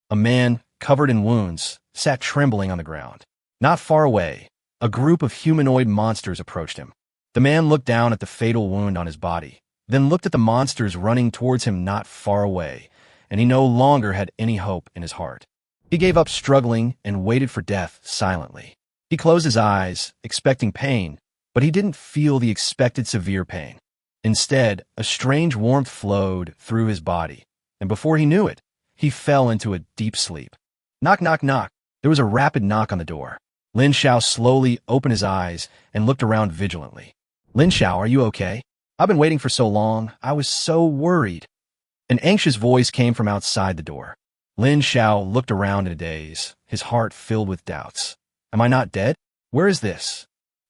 A man, covered in wounds, sat trembling on the ground. Not far away, a group of humanoid monsters approached him. The man looked down at the fatal wound on his body, then looked at the monsters running towards him not far away, and he no longer had any hope in his heart. He gave up struggling and waited for death silently. He closed his eyes, expecting pain, but he didn't feel the expected severe pain. Instead, a strange warmth flowed through his body, and before he knew it, he fell into a deep sleep. Knock, knock, knock. There was a rapid knock on the door. Lin Xiao slowly opened his eyes and looked around vigilantly. Lin Xiao, are you okay? I've been waiting for so long. I was so worried. An anxious voice came from outside the door. Lin Xiao looked around in a daze, his heart filled with doubts. Am I not dead? Where is this?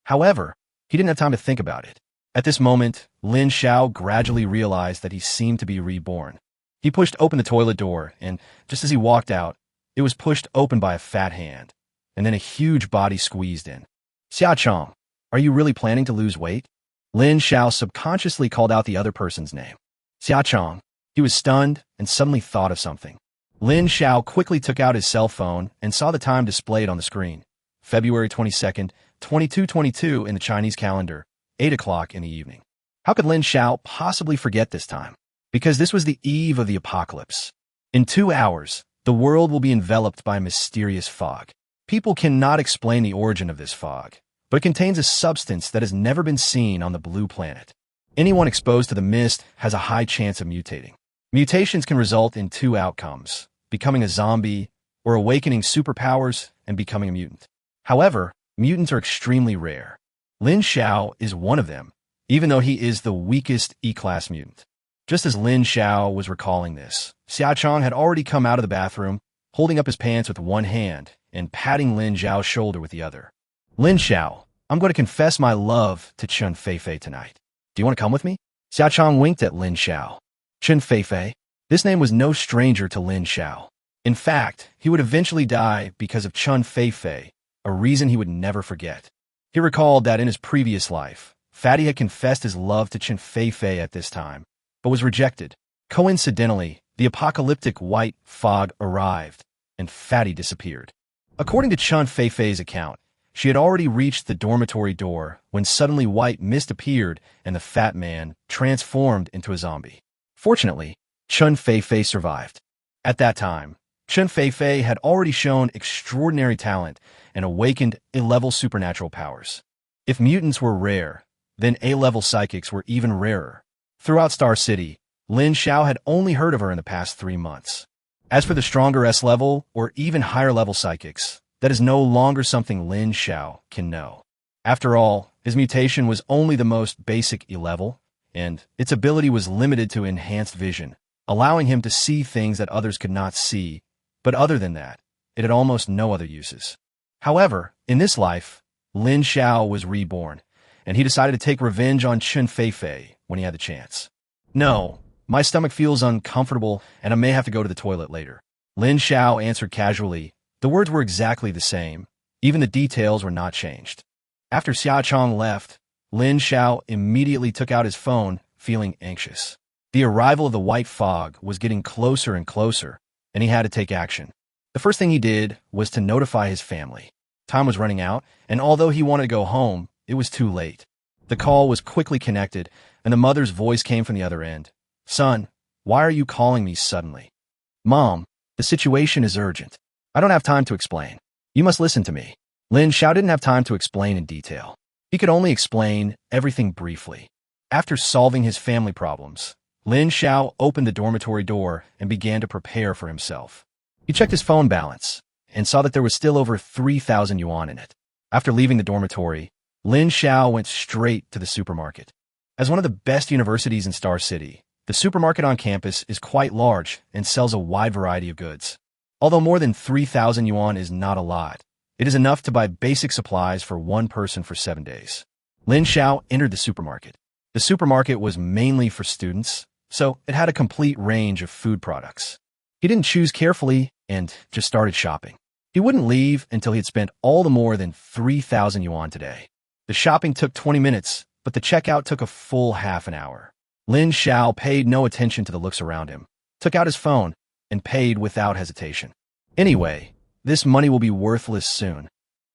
However, he didn't have time to think about it. At this moment, Lin Xiao gradually realized that he seemed to be reborn. He pushed open the toilet door, and just as he walked out, it was pushed open by a fat hand, and then a huge body squeezed in. Xiaochang, are you really planning to lose weight? Lin Xiao subconsciously called out the other person's name. Xiaochang. He was stunned and suddenly thought of something. Lin Xiao quickly took out his cell phone and saw the time displayed on the screen. February 22nd, 2222 in the Chinese calendar, 8 o'clock in the evening. How could Lin Xiao possibly forget this time? Because this was the eve of the apocalypse. In 2 hours, the world will be enveloped by a mysterious fog. People cannot explain the origin of this fog, but it contains a substance that has never been seen on the blue planet. Anyone exposed to the mist has a high chance of mutating. Mutations can result in 2 outcomes, becoming a zombie or awakening superpowers and becoming a mutant. However, mutants are extremely rare. Lin Xiao is one of them, even though he is the weakest E-class mutant. Just as Lin Xiao was recalling this, Xiaochang had already come out of the bathroom, holding up his pants with one hand and patting Lin Xiao's shoulder with the other. Lin Xiao, I'm going to confess my love to Chen Feifei tonight. Do you want to come with me? Xiaochang winked at Lin Xiao. Chen Feifei? This name was no stranger to Lin Xiao. In fact, he would eventually die because of Chen Feifei, a reason he would never forget. He recalled that in his previous life, Fatty had confessed his love to Chen Feifei at this time, but was rejected. Coincidentally, the apocalyptic white fog arrived, and Fatty disappeared. According to Chen Feifei's account, she had already reached the dormitory door when suddenly white mist appeared and the fat man transformed into a zombie. Fortunately, Chen Feifei survived. At that time, Chen Feifei had already shown extraordinary talent and awakened A-level supernatural powers. If mutants were rare, then A-level psychics were even rarer. Throughout Star City, Lin Xiao had only heard of her in the past 3 months. As for the stronger S-level or even higher-level psychics, that is no longer something Lin Xiao can know. After all, his mutation was only the most basic E-level, and its ability was limited to enhanced vision, allowing him to see things that others could not see, but other than that, it had almost no other uses. However, in this life, Lin Xiao was reborn, and he decided to take revenge on Chen Feifei when he had the chance. No, my stomach feels uncomfortable, and I may have to go to the toilet later. Lin Xiao answered casually. The words were exactly the same. Even the details were not changed. After Xiaochang left, Lin Xiao immediately took out his phone, feeling anxious. The arrival of the white fog was getting closer and closer, and he had to take action. The first thing he did was to notify his family. Time was running out, and although he wanted to go home, it was too late. The call was quickly connected, and the mother's voice came from the other end. Son, why are you calling me suddenly? Mom, the situation is urgent. I don't have time to explain. You must listen to me. Lin Xiao didn't have time to explain in detail. He could only explain everything briefly. After solving his family problems, Lin Xiao opened the dormitory door and began to prepare for himself. He checked his phone balance and saw that there was still over 3,000 yuan in it. After leaving the dormitory, Lin Xiao went straight to the supermarket. As one of the best universities in Star City, the supermarket on campus is quite large and sells a wide variety of goods. Although more than 3,000 yuan is not a lot, it is enough to buy basic supplies for one person for 7 days. Lin Xiao entered the supermarket. The supermarket was mainly for students, so it had a complete range of food products. He didn't choose carefully and just started shopping. He wouldn't leave until he had spent all the more than 3,000 yuan today. The shopping took 20 minutes, but the checkout took a full half an hour. Lin Xiao paid no attention to the looks around him, took out his phone, and paid without hesitation. Anyway, this money will be worthless soon.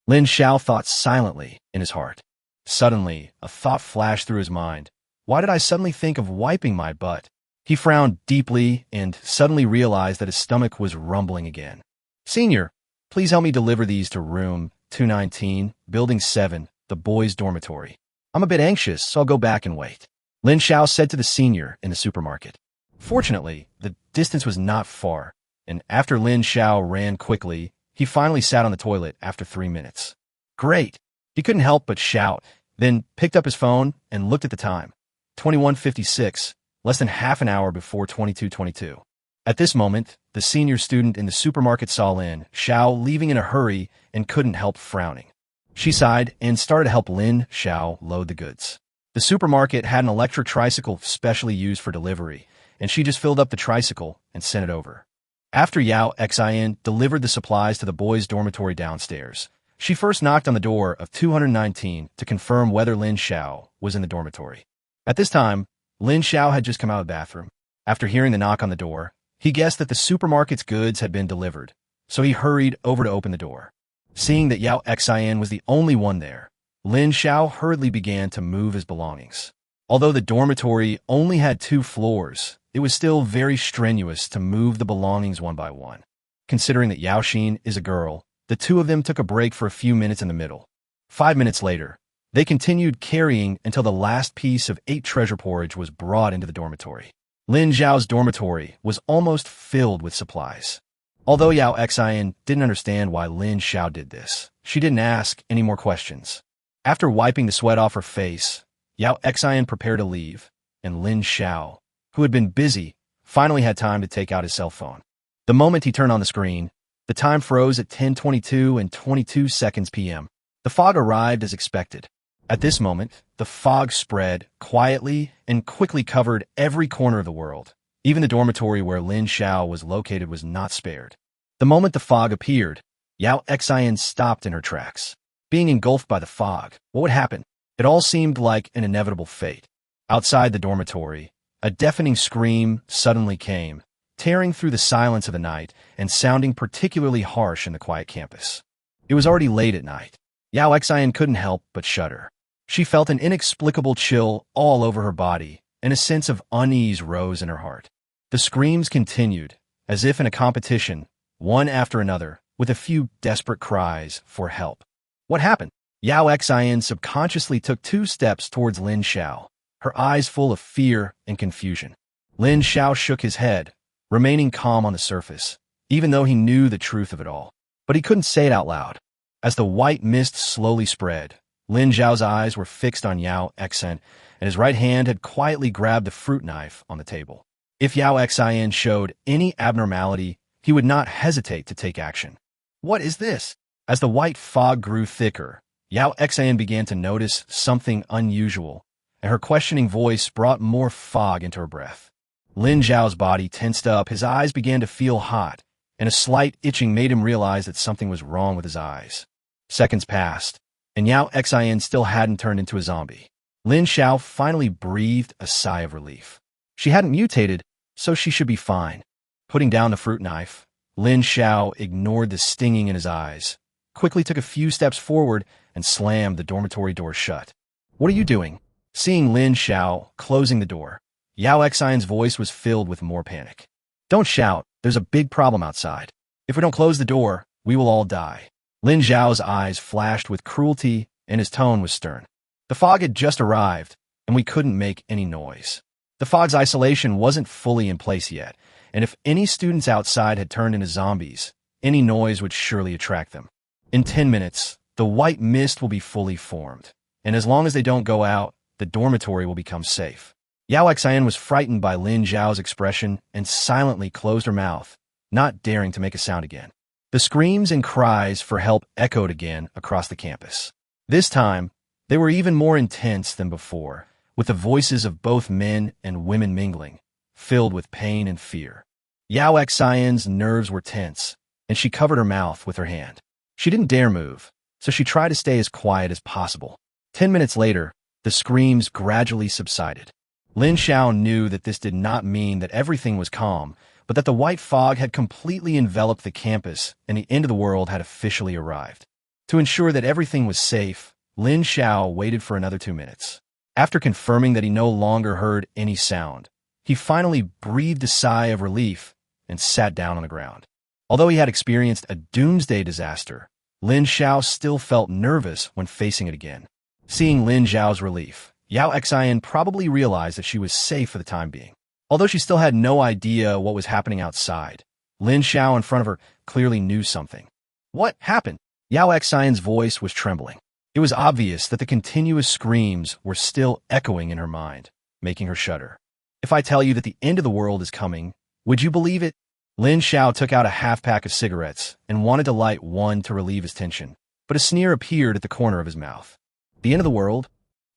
Lin Xiao thought silently in his heart. Suddenly, a thought flashed through his mind. Why did I suddenly think of wiping my butt? He frowned deeply and suddenly realized that his stomach was rumbling again. Senior, please help me deliver these to room 219, building 7, the boys' dormitory. I'm a bit anxious, so I'll go back and wait. Lin Xiao said to the senior in the supermarket. Fortunately, the distance was not far, and after Lin Xiao ran quickly, he finally sat on the toilet after 3 minutes. Great! He couldn't help but shout, then picked up his phone and looked at the time. 21:56, less than half an hour before 22:22. At this moment, the senior student in the supermarket saw Lin Xiao leaving in a hurry and couldn't help frowning. She sighed and started to help Lin Xiao load the goods. The supermarket had an electric tricycle specially used for delivery, and she just filled up the tricycle and sent it over. After Yao Xin delivered the supplies to the boys' dormitory downstairs, she first knocked on the door of 219 to confirm whether Lin Xiao was in the dormitory. At this time, Lin Xiao had just come out of the bathroom. After hearing the knock on the door, he guessed that the supermarket's goods had been delivered, so he hurried over to open the door. Seeing that Yao Xin was the only one there, Lin Xiao hurriedly began to move his belongings. Although the dormitory only had 2 floors, it was still very strenuous to move the belongings one by one. Considering that Yao Xin is a girl, the two of them took a break for a few minutes in the middle. 5 minutes later, they continued carrying until the last piece of 8 treasure porridge was brought into the dormitory. Lin Xiao's dormitory was almost filled with supplies. Although Yao Xin didn't understand why Lin Xiao did this, she didn't ask any more questions. After wiping the sweat off her face, Yao Xin prepared to leave, and Lin Xiao, who had been busy, finally had time to take out his cell phone. The moment he turned on the screen, the time froze at 10:22 and 22 seconds p.m. The fog arrived as expected. At this moment, the fog spread quietly and quickly covered every corner of the world. Even the dormitory where Lin Xiao was located was not spared. The moment the fog appeared, Yao Xin stopped in her tracks. Being engulfed by the fog, what would happen? It all seemed like an inevitable fate. Outside the dormitory, a deafening scream suddenly came, tearing through the silence of the night and sounding particularly harsh in the quiet campus. It was already late at night. Yao Xin couldn't help but shudder. She felt an inexplicable chill all over her body, and a sense of unease rose in her heart. The screams continued, as if in a competition, one after another, with a few desperate cries for help. What happened? Yao Xin subconsciously took 2 steps towards Lin Xiao, her eyes full of fear and confusion. Lin Xiao shook his head, remaining calm on the surface, even though he knew the truth of it all. But he couldn't say it out loud. As the white mist slowly spread, Lin Xiao's eyes were fixed on Yao Xin, and his right hand had quietly grabbed the fruit knife on the table. If Yao Xin showed any abnormality, he would not hesitate to take action. What is this? As the white fog grew thicker, Yao Xin began to notice something unusual, and her questioning voice brought more fog into her breath. Lin Xiao's body tensed up, his eyes began to feel hot, and a slight itching made him realize that something was wrong with his eyes. Seconds passed, and Yao Xin still hadn't turned into a zombie. Lin Xiao finally breathed a sigh of relief. She hadn't mutated, so she should be fine. Putting down the fruit knife, Lin Xiao ignored the stinging in his eyes, quickly took a few steps forward, and slammed the dormitory door shut. What are you doing? Seeing Lin Xiao closing the door, Yao Xin's voice was filled with more panic. Don't shout, there's a big problem outside. If we don't close the door, we will all die. Lin Xiao's eyes flashed with cruelty, and his tone was stern. The fog had just arrived, and we couldn't make any noise. The fog's isolation wasn't fully in place yet, and if any students outside had turned into zombies, any noise would surely attract them. In 10 minutes, the white mist will be fully formed, and as long as they don't go out, the dormitory will become safe. Yao Xin was frightened by Lin Xiao's expression and silently closed her mouth, not daring to make a sound again. The screams and cries for help echoed again across the campus. This time, they were even more intense than before, with the voices of both men and women mingling, filled with pain and fear. Yao Xin's nerves were tense, and she covered her mouth with her hand. She didn't dare move, so she tried to stay as quiet as possible. 10 minutes later, the screams gradually subsided. Lin Xiao knew that this did not mean that everything was calm, but that the white fog had completely enveloped the campus and the end of the world had officially arrived. To ensure that everything was safe, Lin Xiao waited for another 2 minutes. After confirming that he no longer heard any sound, he finally breathed a sigh of relief and sat down on the ground. Although he had experienced a doomsday disaster, Lin Xiao still felt nervous when facing it again. Seeing Lin Xiao's relief, Yao Xian probably realized that she was safe for the time being. Although she still had no idea what was happening outside, Lin Xiao in front of her clearly knew something. What happened? Yao Xian's voice was trembling. It was obvious that the continuous screams were still echoing in her mind, making her shudder. If I tell you that the end of the world is coming, would you believe it? Lin Xiao took out a half-pack of cigarettes and wanted to light one to relieve his tension, but a sneer appeared at the corner of his mouth. The end of the world?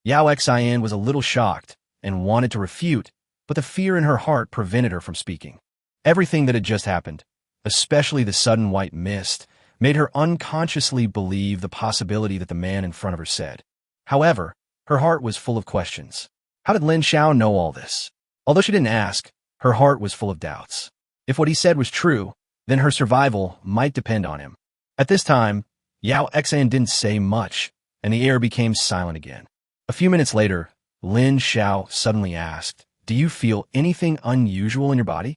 Yao Xian was a little shocked and wanted to refute, but the fear in her heart prevented her from speaking. Everything that had just happened, especially the sudden white mist, made her unconsciously believe the possibility that the man in front of her said. However, her heart was full of questions. How did Lin Xiao know all this? Although she didn't ask, her heart was full of doubts. If what he said was true, then her survival might depend on him. At this time, Yao Xian didn't say much, and the air became silent again. A few minutes later, Lin Xiao suddenly asked, "Do you feel anything unusual in your body?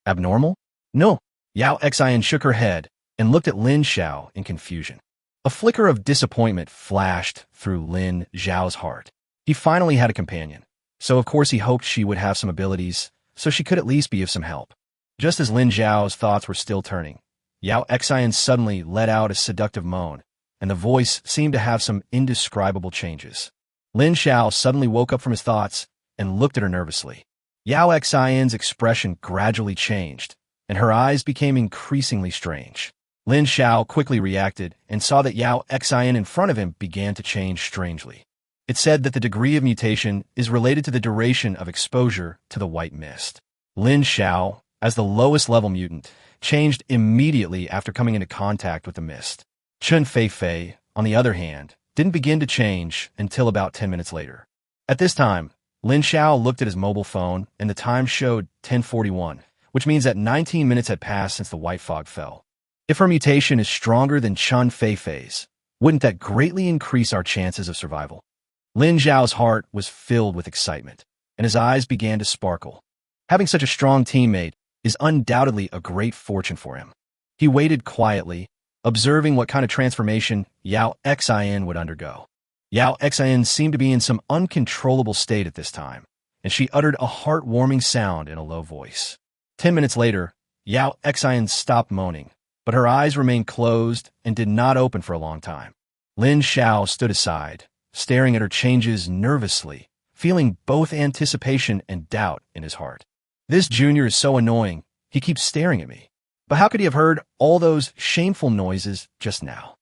Abnormal?" "No." Yao Xian shook her head and looked at Lin Xiao in confusion. A flicker of disappointment flashed through Lin Xiao's heart. He finally had a companion, so of course he hoped she would have some abilities, so she could at least be of some help. Just as Lin Xiao's thoughts were still turning, Yao Xian suddenly let out a seductive moan, and the voice seemed to have some indescribable changes. Lin Xiao suddenly woke up from his thoughts and looked at her nervously. Yao Xian's expression gradually changed, and her eyes became increasingly strange. Lin Xiao quickly reacted and saw that Yao Xian in front of him began to change strangely. It said that the degree of mutation is related to the duration of exposure to the white mist. Lin Xiao, as the lowest level mutant, changed immediately after coming into contact with the mist. Chun Fei, on the other hand, didn't begin to change until about 10 minutes later. At this time, Lin Xiao looked at his mobile phone and the time showed 10:41, which means that 19 minutes had passed since the white fog fell. If her mutation is stronger than Chun Fei's, wouldn't that greatly increase our chances of survival? Lin Xiao's heart was filled with excitement, and his eyes began to sparkle. Having such a strong teammate is undoubtedly a great fortune for him. He waited quietly, observing what kind of transformation Yao Xian would undergo. Yao Xian seemed to be in some uncontrollable state at this time, and she uttered a heartwarming sound in a low voice. 10 minutes later, Yao Xian stopped moaning, but her eyes remained closed and did not open for a long time. Lin Xiao stood aside, staring at her changes nervously, feeling both anticipation and doubt in his heart. This junior is so annoying. He keeps staring at me. But how could he have heard all those shameful noises just now?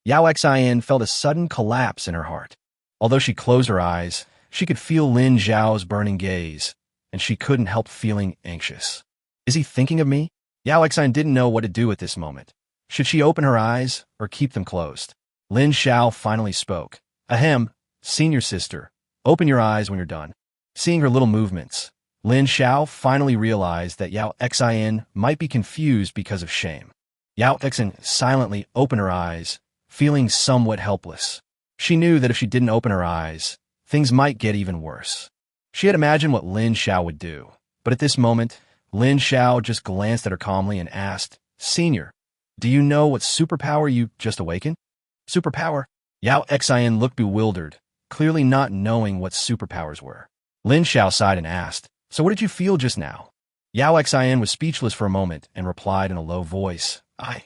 Yao Xian felt a sudden collapse in her heart. Although she closed her eyes, she could feel Lin Xiao's burning gaze, and she couldn't help feeling anxious. Is he thinking of me? Yao Xian didn't know what to do at this moment. Should she open her eyes or keep them closed? Lin Xiao finally spoke. "Ahem, senior sister, open your eyes when you're done." Seeing her little movements, Lin Xiao finally realized that Yao Xian might be confused because of shame. Yao Xian silently opened her eyes, feeling somewhat helpless. She knew that if she didn't open her eyes, things might get even worse. She had imagined what Lin Xiao would do, but at this moment, Lin Xiao just glanced at her calmly and asked, "Senior, do you know what superpower you just awakened?" "Superpower?" Yao Xian looked bewildered, clearly not knowing what superpowers were. Lin Xiao sighed and asked, "So what did you feel just now?" Yao Xian was speechless for a moment and replied in a low voice, "I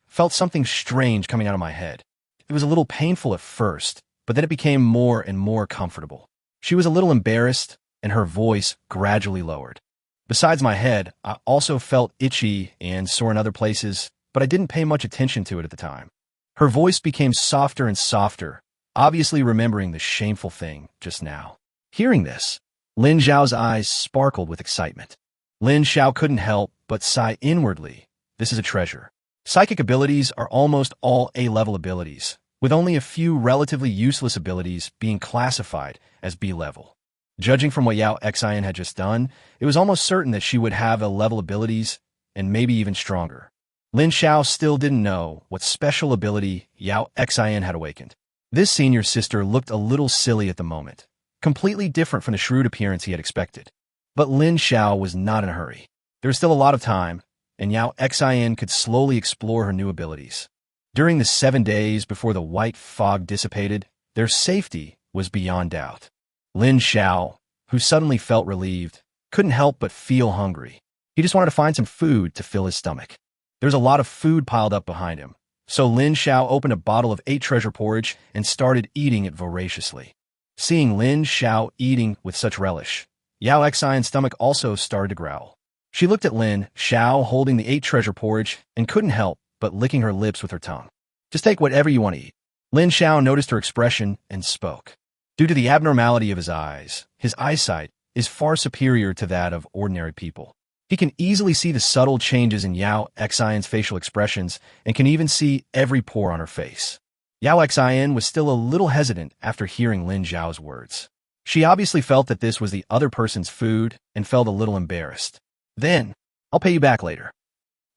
felt something strange coming out of my head. It was a little painful at first, but then it became more and more comfortable." She was a little embarrassed, and her voice gradually lowered. "Besides my head, I also felt itchy and sore in other places, but I didn't pay much attention to it at the time." Her voice became softer and softer, obviously remembering the shameful thing just now. Hearing this, Lin Xiao's eyes sparkled with excitement. Lin Xiao couldn't help but sigh inwardly. This is a treasure. Psychic abilities are almost all A-level abilities, with only a few relatively useless abilities being classified as B-level. Judging from what Yao Xian had just done, it was almost certain that she would have a level abilities and maybe even stronger. Lin Xiao still didn't know what special ability Yao Xian had awakened. This senior sister looked a little silly at the moment, completely different from the shrewd appearance he had expected. But Lin Xiao was not in a hurry. There was still a lot of time, and Yao Xian could slowly explore her new abilities. During the 7 days before the white fog dissipated, their safety was beyond doubt. Lin Xiao, who suddenly felt relieved, couldn't help but feel hungry. He just wanted to find some food to fill his stomach. There was a lot of food piled up behind him, so Lin Xiao opened a bottle of 8 treasure porridge and started eating it voraciously. Seeing Lin Xiao eating with such relish, Yao Xian's stomach also started to growl. She looked at Lin Xiao holding the 8 treasure porridge and couldn't help but licking her lips with her tongue. Just take whatever you want to eat. Lin Xiao noticed her expression and spoke. Due to the abnormality of his eyes, his eyesight is far superior to that of ordinary people. He can easily see the subtle changes in Yao Xian's facial expressions and can even see every pore on her face. Yao Xian was still a little hesitant after hearing Lin Xiao's words. She obviously felt that this was the other person's food and felt a little embarrassed. Then, I'll pay you back later.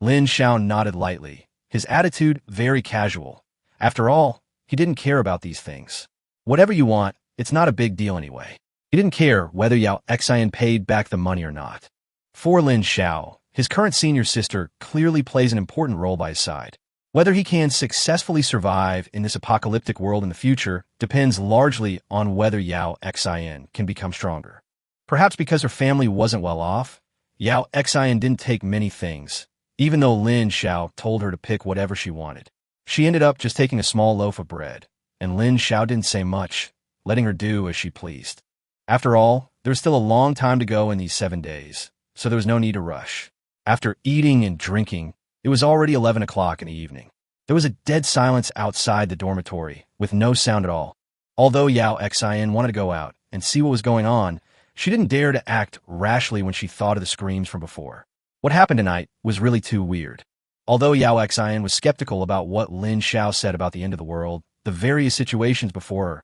Lin Xiao nodded lightly, his attitude very casual. After all, he didn't care about these things. Whatever you want, it's not a big deal anyway. He didn't care whether Yao Xian paid back the money or not. For Lin Xiao, his current senior sister clearly plays an important role by his side. Whether he can successfully survive in this apocalyptic world in the future depends largely on whether Yao Xian can become stronger. Perhaps because her family wasn't well off, Yao Xian didn't take many things, even though Lin Xiao told her to pick whatever she wanted. She ended up just taking a small loaf of bread, and Lin Xiao didn't say much, letting her do as she pleased. After all, there was still a long time to go in these 7 days, so there was no need to rush. After eating and drinking, it was already 11 o'clock in the evening. There was a dead silence outside the dormitory, with no sound at all. Although Yao Xian wanted to go out and see what was going on, she didn't dare to act rashly when she thought of the screams from before. What happened tonight was really too weird. Although Yao Xian was skeptical about what Lin Xiao said about the end of the world, the various situations before her,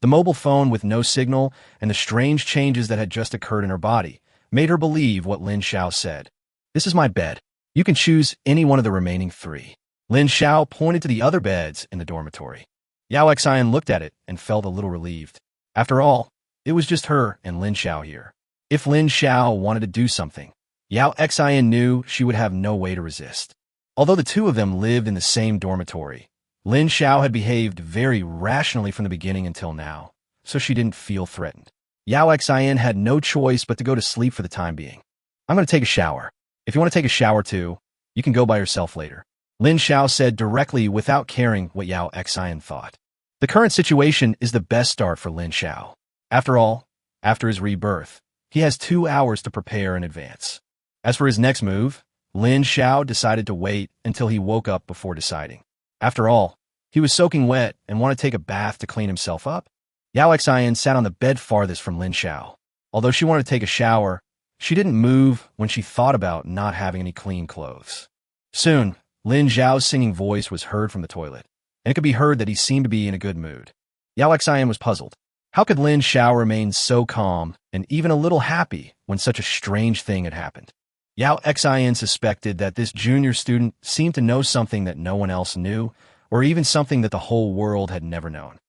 the mobile phone with no signal, and the strange changes that had just occurred in her body, made her believe what Lin Xiao said. This is my bed. You can choose any one of the remaining 3. Lin Xiao pointed to the other beds in the dormitory. Yao Xian looked at it and felt a little relieved. After all, it was just her and Lin Xiao here. If Lin Xiao wanted to do something, Yao Xian knew she would have no way to resist. Although the two of them lived in the same dormitory, Lin Xiao had behaved very rationally from the beginning until now, so she didn't feel threatened. Yao Xian had no choice but to go to sleep for the time being. I'm going to take a shower. If you want to take a shower too, you can go by yourself later. Lin Xiao said directly without caring what Yao Xian thought. The current situation is the best start for Lin Xiao. After all, after his rebirth, he has 2 hours to prepare in advance. As for his next move, Lin Xiao decided to wait until he woke up before deciding. After all, he was soaking wet and wanted to take a bath to clean himself up. Yao Xian sat on the bed farthest from Lin Xiao. Although she wanted to take a shower, she didn't move when she thought about not having any clean clothes. Soon, Lin Xiao's singing voice was heard from the toilet, and it could be heard that he seemed to be in a good mood. Yao Xian was puzzled. How could Lin Xiao remain so calm and even a little happy when such a strange thing had happened? Yao Xian suspected that this junior student seemed to know something that no one else knew, or even something that the whole world had never known.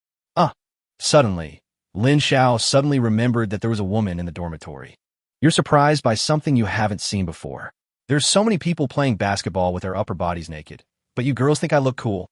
Suddenly, Lin Xiao suddenly remembered that there was a woman in the dormitory. You're surprised by something you haven't seen before. There's so many people playing basketball with their upper bodies naked, but you girls think I look cool.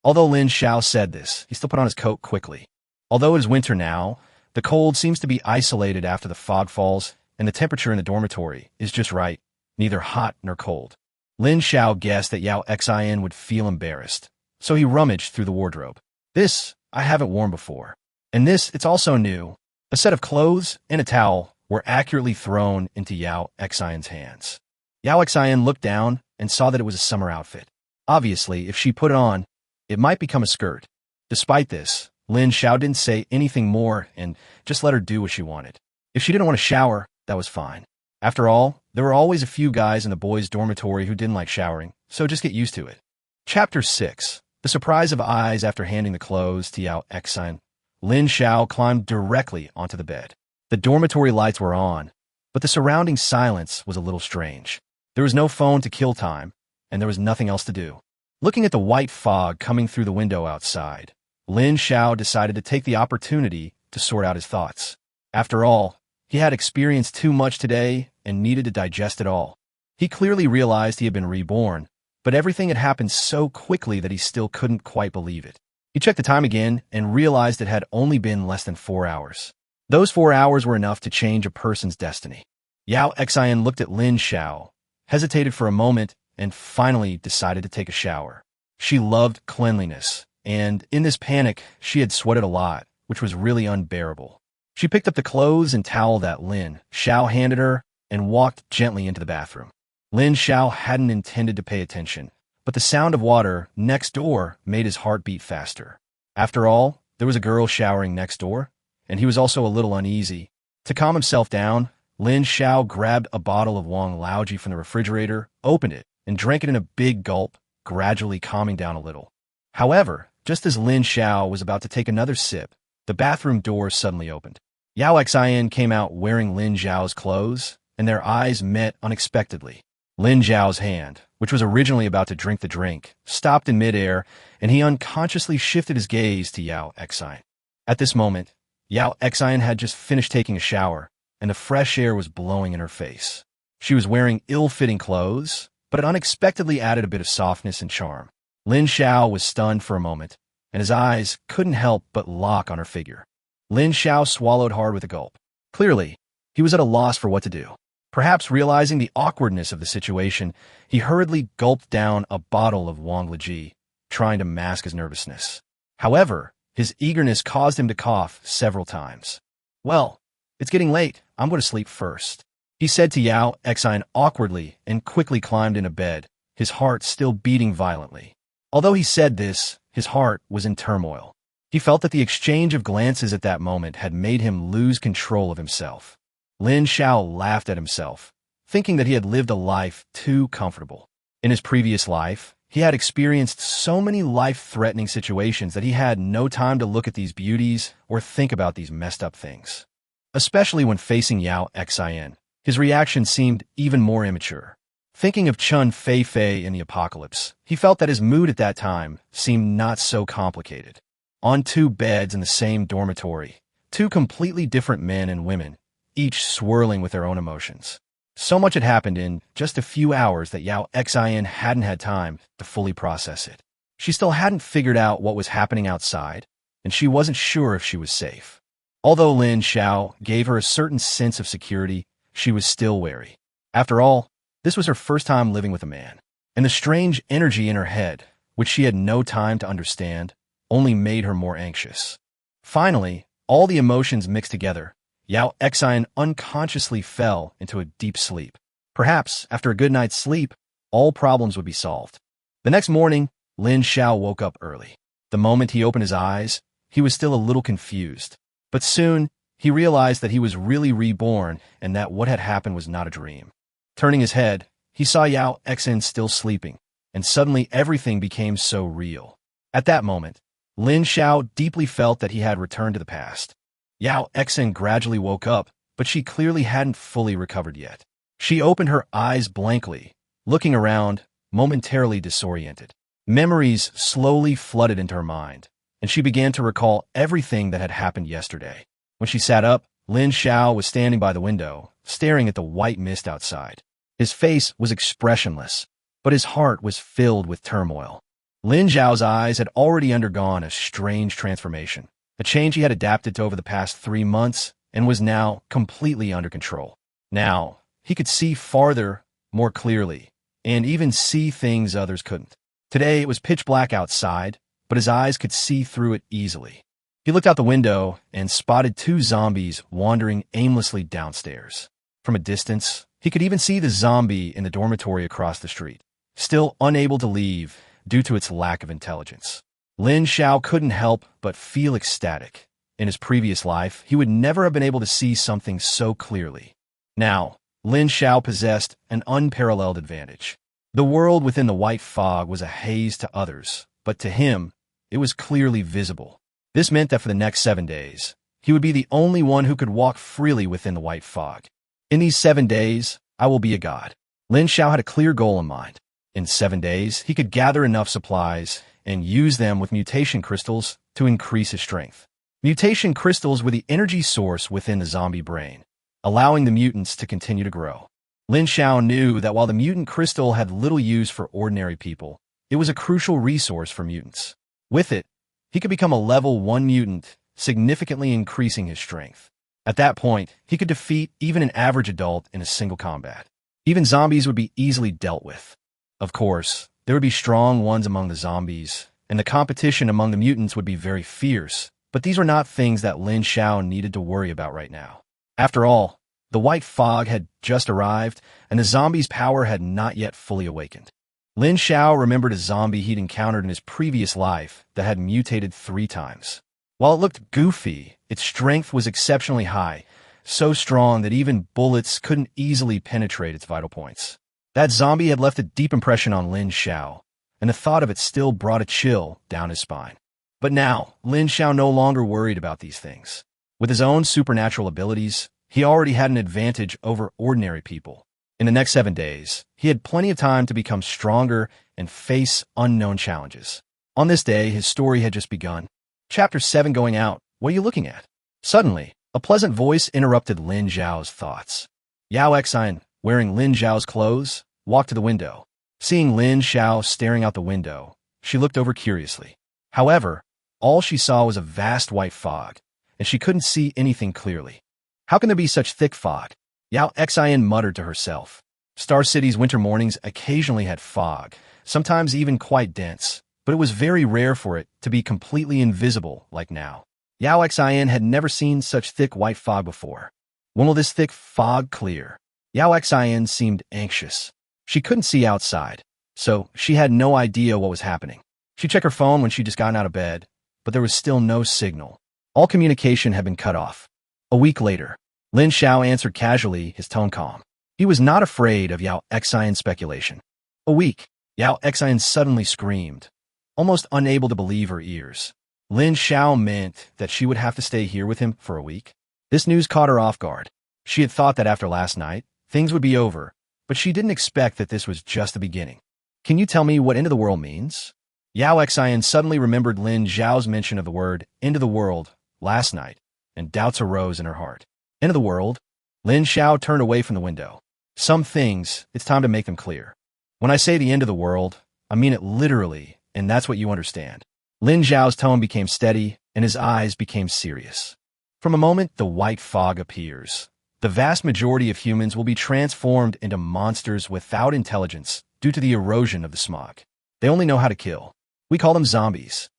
Although Lin Xiao said this, he still put on his coat quickly. Although it is winter now, the cold seems to be isolated after the fog falls, and the temperature in the dormitory is just right, neither hot nor cold. Lin Xiao guessed that Yao Xian would feel embarrassed, so he rummaged through the wardrobe. This I haven't worn before. And this, it's also new. A set of clothes and a towel were accurately thrown into Yao Xian's hands. Yao Xian looked down and saw that it was a summer outfit. Obviously, if she put it on, it might become a skirt. Despite this, Lin Xiao didn't say anything more and just let her do what she wanted. If she didn't want to shower, that was fine. After all, there were always a few guys in the boys' dormitory who didn't like showering, so just get used to it. Chapter 6. The surprise of eyes after handing the clothes to Yao Xian. Lin Xiao climbed directly onto the bed. The dormitory lights were on, but the surrounding silence was a little strange. There was no phone to kill time, and there was nothing else to do. Looking at the white fog coming through the window outside, Lin Xiao decided to take the opportunity to sort out his thoughts. After all, he had experienced too much today and needed to digest it all. He clearly realized he had been reborn, but everything had happened so quickly that he still couldn't quite believe it. He checked the time again and realized it had only been less than 4 hours. Those 4 hours were enough to change a person's destiny. Yao Xian looked at Lin Xiao, hesitated for a moment, and finally decided to take a shower. She loved cleanliness, and in this panic, she had sweated a lot, which was really unbearable. She picked up the clothes and towel that Lin Xiao handed her and walked gently into the bathroom. Lin Xiao hadn't intended to pay attention, but the sound of water next door made his heart beat faster. After all, there was a girl showering next door, and he was also a little uneasy. To calm himself down, Lin Xiao grabbed a bottle of Wang Laoji from the refrigerator, opened it, and drank it in a big gulp, gradually calming down a little. However, just as Lin Xiao was about to take another sip, the bathroom door suddenly opened. Yao Xian came out wearing Lin Xiao's clothes, and their eyes met unexpectedly. Lin Xiao's hand, which was originally about to drink the drink, stopped in midair, and he unconsciously shifted his gaze to Yao Xian. At this moment, Yao Xian had just finished taking a shower, and the fresh air was blowing in her face. She was wearing ill-fitting clothes, but it unexpectedly added a bit of softness and charm. Lin Xiao was stunned for a moment, and his eyes couldn't help but lock on her figure. Lin Xiao swallowed hard with a gulp. Clearly, he was at a loss for what to do. Perhaps realizing the awkwardness of the situation, he hurriedly gulped down a bottle of Wang Laoji, trying to mask his nervousness. However, his eagerness caused him to cough several times. "Well, it's getting late. I'm going to sleep first," he said to Yao Xian awkwardly and quickly climbed into bed, his heart still beating violently. Although he said this, his heart was in turmoil. He felt that the exchange of glances at that moment had made him lose control of himself. Lin Xiao laughed at himself, thinking that he had lived a life too comfortable. In his previous life, he had experienced so many life-threatening situations that he had no time to look at these beauties or think about these messed-up things. Especially when facing Yao Xian, his reaction seemed even more immature. Thinking of Chun Fei in the apocalypse, he felt that his mood at that time seemed not so complicated. On 2 beds in the same dormitory, 2 completely different men and women, each swirling with their own emotions. So much had happened in just a few hours that Yao Xian hadn't had time to fully process it. She still hadn't figured out what was happening outside, and she wasn't sure if she was safe. Although Lin Xiao gave her a certain sense of security, she was still wary. After all, this was her first time living with a man, and the strange energy in her head, which she had no time to understand, only made her more anxious. Finally, all the emotions mixed together, Yao Xian unconsciously fell into a deep sleep. Perhaps, after a good night's sleep, all problems would be solved. The next morning, Lin Xiao woke up early. The moment he opened his eyes, he was still a little confused. But soon, he realized that he was really reborn and that what had happened was not a dream. Turning his head, he saw Yao Xian still sleeping, and suddenly everything became so real. At that moment, Lin Xiao deeply felt that he had returned to the past. Yao Xian gradually woke up, but she clearly hadn't fully recovered yet. She opened her eyes blankly, looking around, momentarily disoriented. Memories slowly flooded into her mind, and she began to recall everything that had happened yesterday. When she sat up, Lin Xiao was standing by the window, staring at the white mist outside. His face was expressionless, but his heart was filled with turmoil. Lin Xiao's eyes had already undergone a strange transformation, a change he had adapted to over the past 3 months and was now completely under control. Now, he could see farther, more clearly, and even see things others couldn't. Today it was pitch black outside, but his eyes could see through it easily. He looked out the window and spotted 2 zombies wandering aimlessly downstairs. From a distance, he could even see the zombie in the dormitory across the street, still unable to leave due to its lack of intelligence. Lin Xiao couldn't help but feel ecstatic. In his previous life, he would never have been able to see something so clearly. Now, Lin Xiao possessed an unparalleled advantage. The world within the white fog was a haze to others, but to him, it was clearly visible. This meant that for the next 7 days, he would be the only one who could walk freely within the white fog. In these 7 days, I will be a god. Lin Xiao had a clear goal in mind. In 7 days, he could gather enough supplies and use them with mutation crystals to increase his strength. Mutation crystals were the energy source within the zombie brain, allowing the mutants to continue to grow. Lin Xiao knew that while the mutant crystal had little use for ordinary people, it was a crucial resource for mutants. With it, he could become a level 1 mutant, significantly increasing his strength. At that point, he could defeat even an average adult in a single combat. Even zombies would be easily dealt with. Of course, there would be strong ones among the zombies, and the competition among the mutants would be very fierce, but these were not things that Lin Xiao needed to worry about right now. After all, the white fog had just arrived, and the zombies' power had not yet fully awakened. Lin Xiao remembered a zombie he'd encountered in his previous life that had mutated 3 times. While it looked goofy, its strength was exceptionally high, so strong that even bullets couldn't easily penetrate its vital points. That zombie had left a deep impression on Lin Xiao, and the thought of it still brought a chill down his spine. But now, Lin Xiao no longer worried about these things. With his own supernatural abilities, he already had an advantage over ordinary people. In the next 7 days, he had plenty of time to become stronger and face unknown challenges. On this day, his story had just begun. Chapter 7 going out. What are you looking at? Suddenly, a pleasant voice interrupted Lin Xiao's thoughts. Yao Xian, wearing Lin Xiao's clothes, walked to the window. Seeing Lin Xiao staring out the window, she looked over curiously. However, all she saw was a vast white fog, and she couldn't see anything clearly. How can there be such thick fog? Yao Xian muttered to herself. Star City's winter mornings occasionally had fog, sometimes even quite dense, but it was very rare for it to be completely invisible like now. Yao Xian had never seen such thick white fog before. When will this thick fog clear? Yao Xian seemed anxious. She couldn't see outside, so she had no idea what was happening. She checked her phone when she'd just gotten out of bed, but there was still no signal. All communication had been cut off. A week later, Lin Xiao answered casually, his tone calm. He was not afraid of Yao Xian's speculation. A week, Yao Xian suddenly screamed, almost unable to believe her ears. Lin Xiao meant that she would have to stay here with him for a week. This news caught her off guard. She had thought that after last night, things would be over, but she didn't expect that this was just the beginning. Can you tell me what end of the world means? Yao Xian suddenly remembered Lin Xiao's mention of the word end of the world last night, and doubts arose in her heart. End of the world? Lin Xiao turned away from the window. Some things, it's time to make them clear. When I say the end of the world, I mean it literally, and that's what you understand. Lin Xiao's tone became steady, and his eyes became serious. From a moment the white fog appears, the vast majority of humans will be transformed into monsters without intelligence due to the erosion of the smog. They only know how to kill. We call them zombies.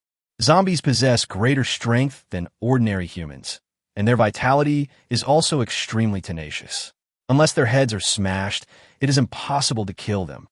Zombies possess greater strength than ordinary humans, and their vitality is also extremely tenacious. Unless their heads are smashed, it is impossible to kill them.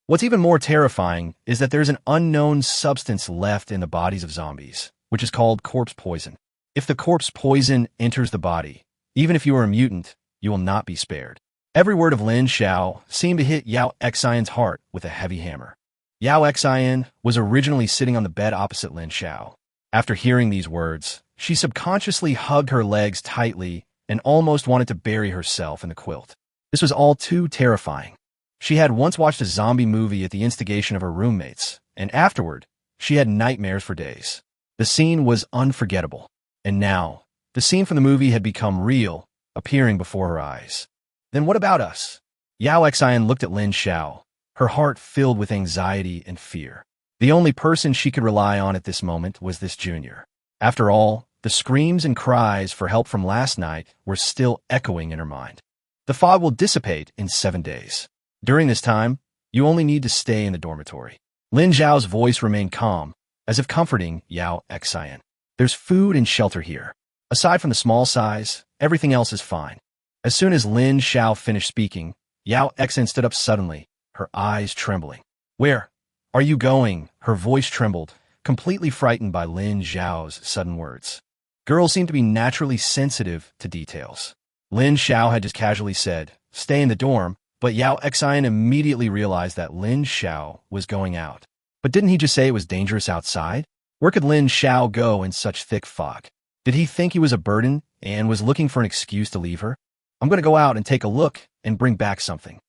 What's even more terrifying is that there's an unknown substance left in the bodies of zombies, which is called corpse poison. If the corpse poison enters the body, even if you are a mutant, you will not be spared. Every word of Lin Xiao seemed to hit Yao Xian's heart with a heavy hammer. Yao Xian was originally sitting on the bed opposite Lin Xiao. After hearing these words, she subconsciously hugged her legs tightly and almost wanted to bury herself in the quilt. This was all too terrifying. She had once watched a zombie movie at the instigation of her roommates, and afterward, she had nightmares for days. The scene was unforgettable. And now, the scene from the movie had become real, appearing before her eyes. Then what about us? Yao Xian looked at Lin Xiao, her heart filled with anxiety and fear. The only person she could rely on at this moment was this junior. After all, the screams and cries for help from last night were still echoing in her mind. The fog will dissipate in 7 days. During this time, you only need to stay in the dormitory. Lin Xiao's voice remained calm, as if comforting Yao Xian. There's food and shelter here. Aside from the small size, everything else is fine. As soon as Lin Xiao finished speaking, Yao Xian stood up suddenly, her eyes trembling. Where are you going? Her voice trembled, completely frightened by Lin Xiao's sudden words. Girls seem to be naturally sensitive to details. Lin Xiao had just casually said, stay in the dorm, but Yao Xian immediately realized that Lin Xiao was going out. But didn't he just say it was dangerous outside? Where could Lin Xiao go in such thick fog? Did he think he was a burden and was looking for an excuse to leave her? I'm going to go out and take a look and bring back something.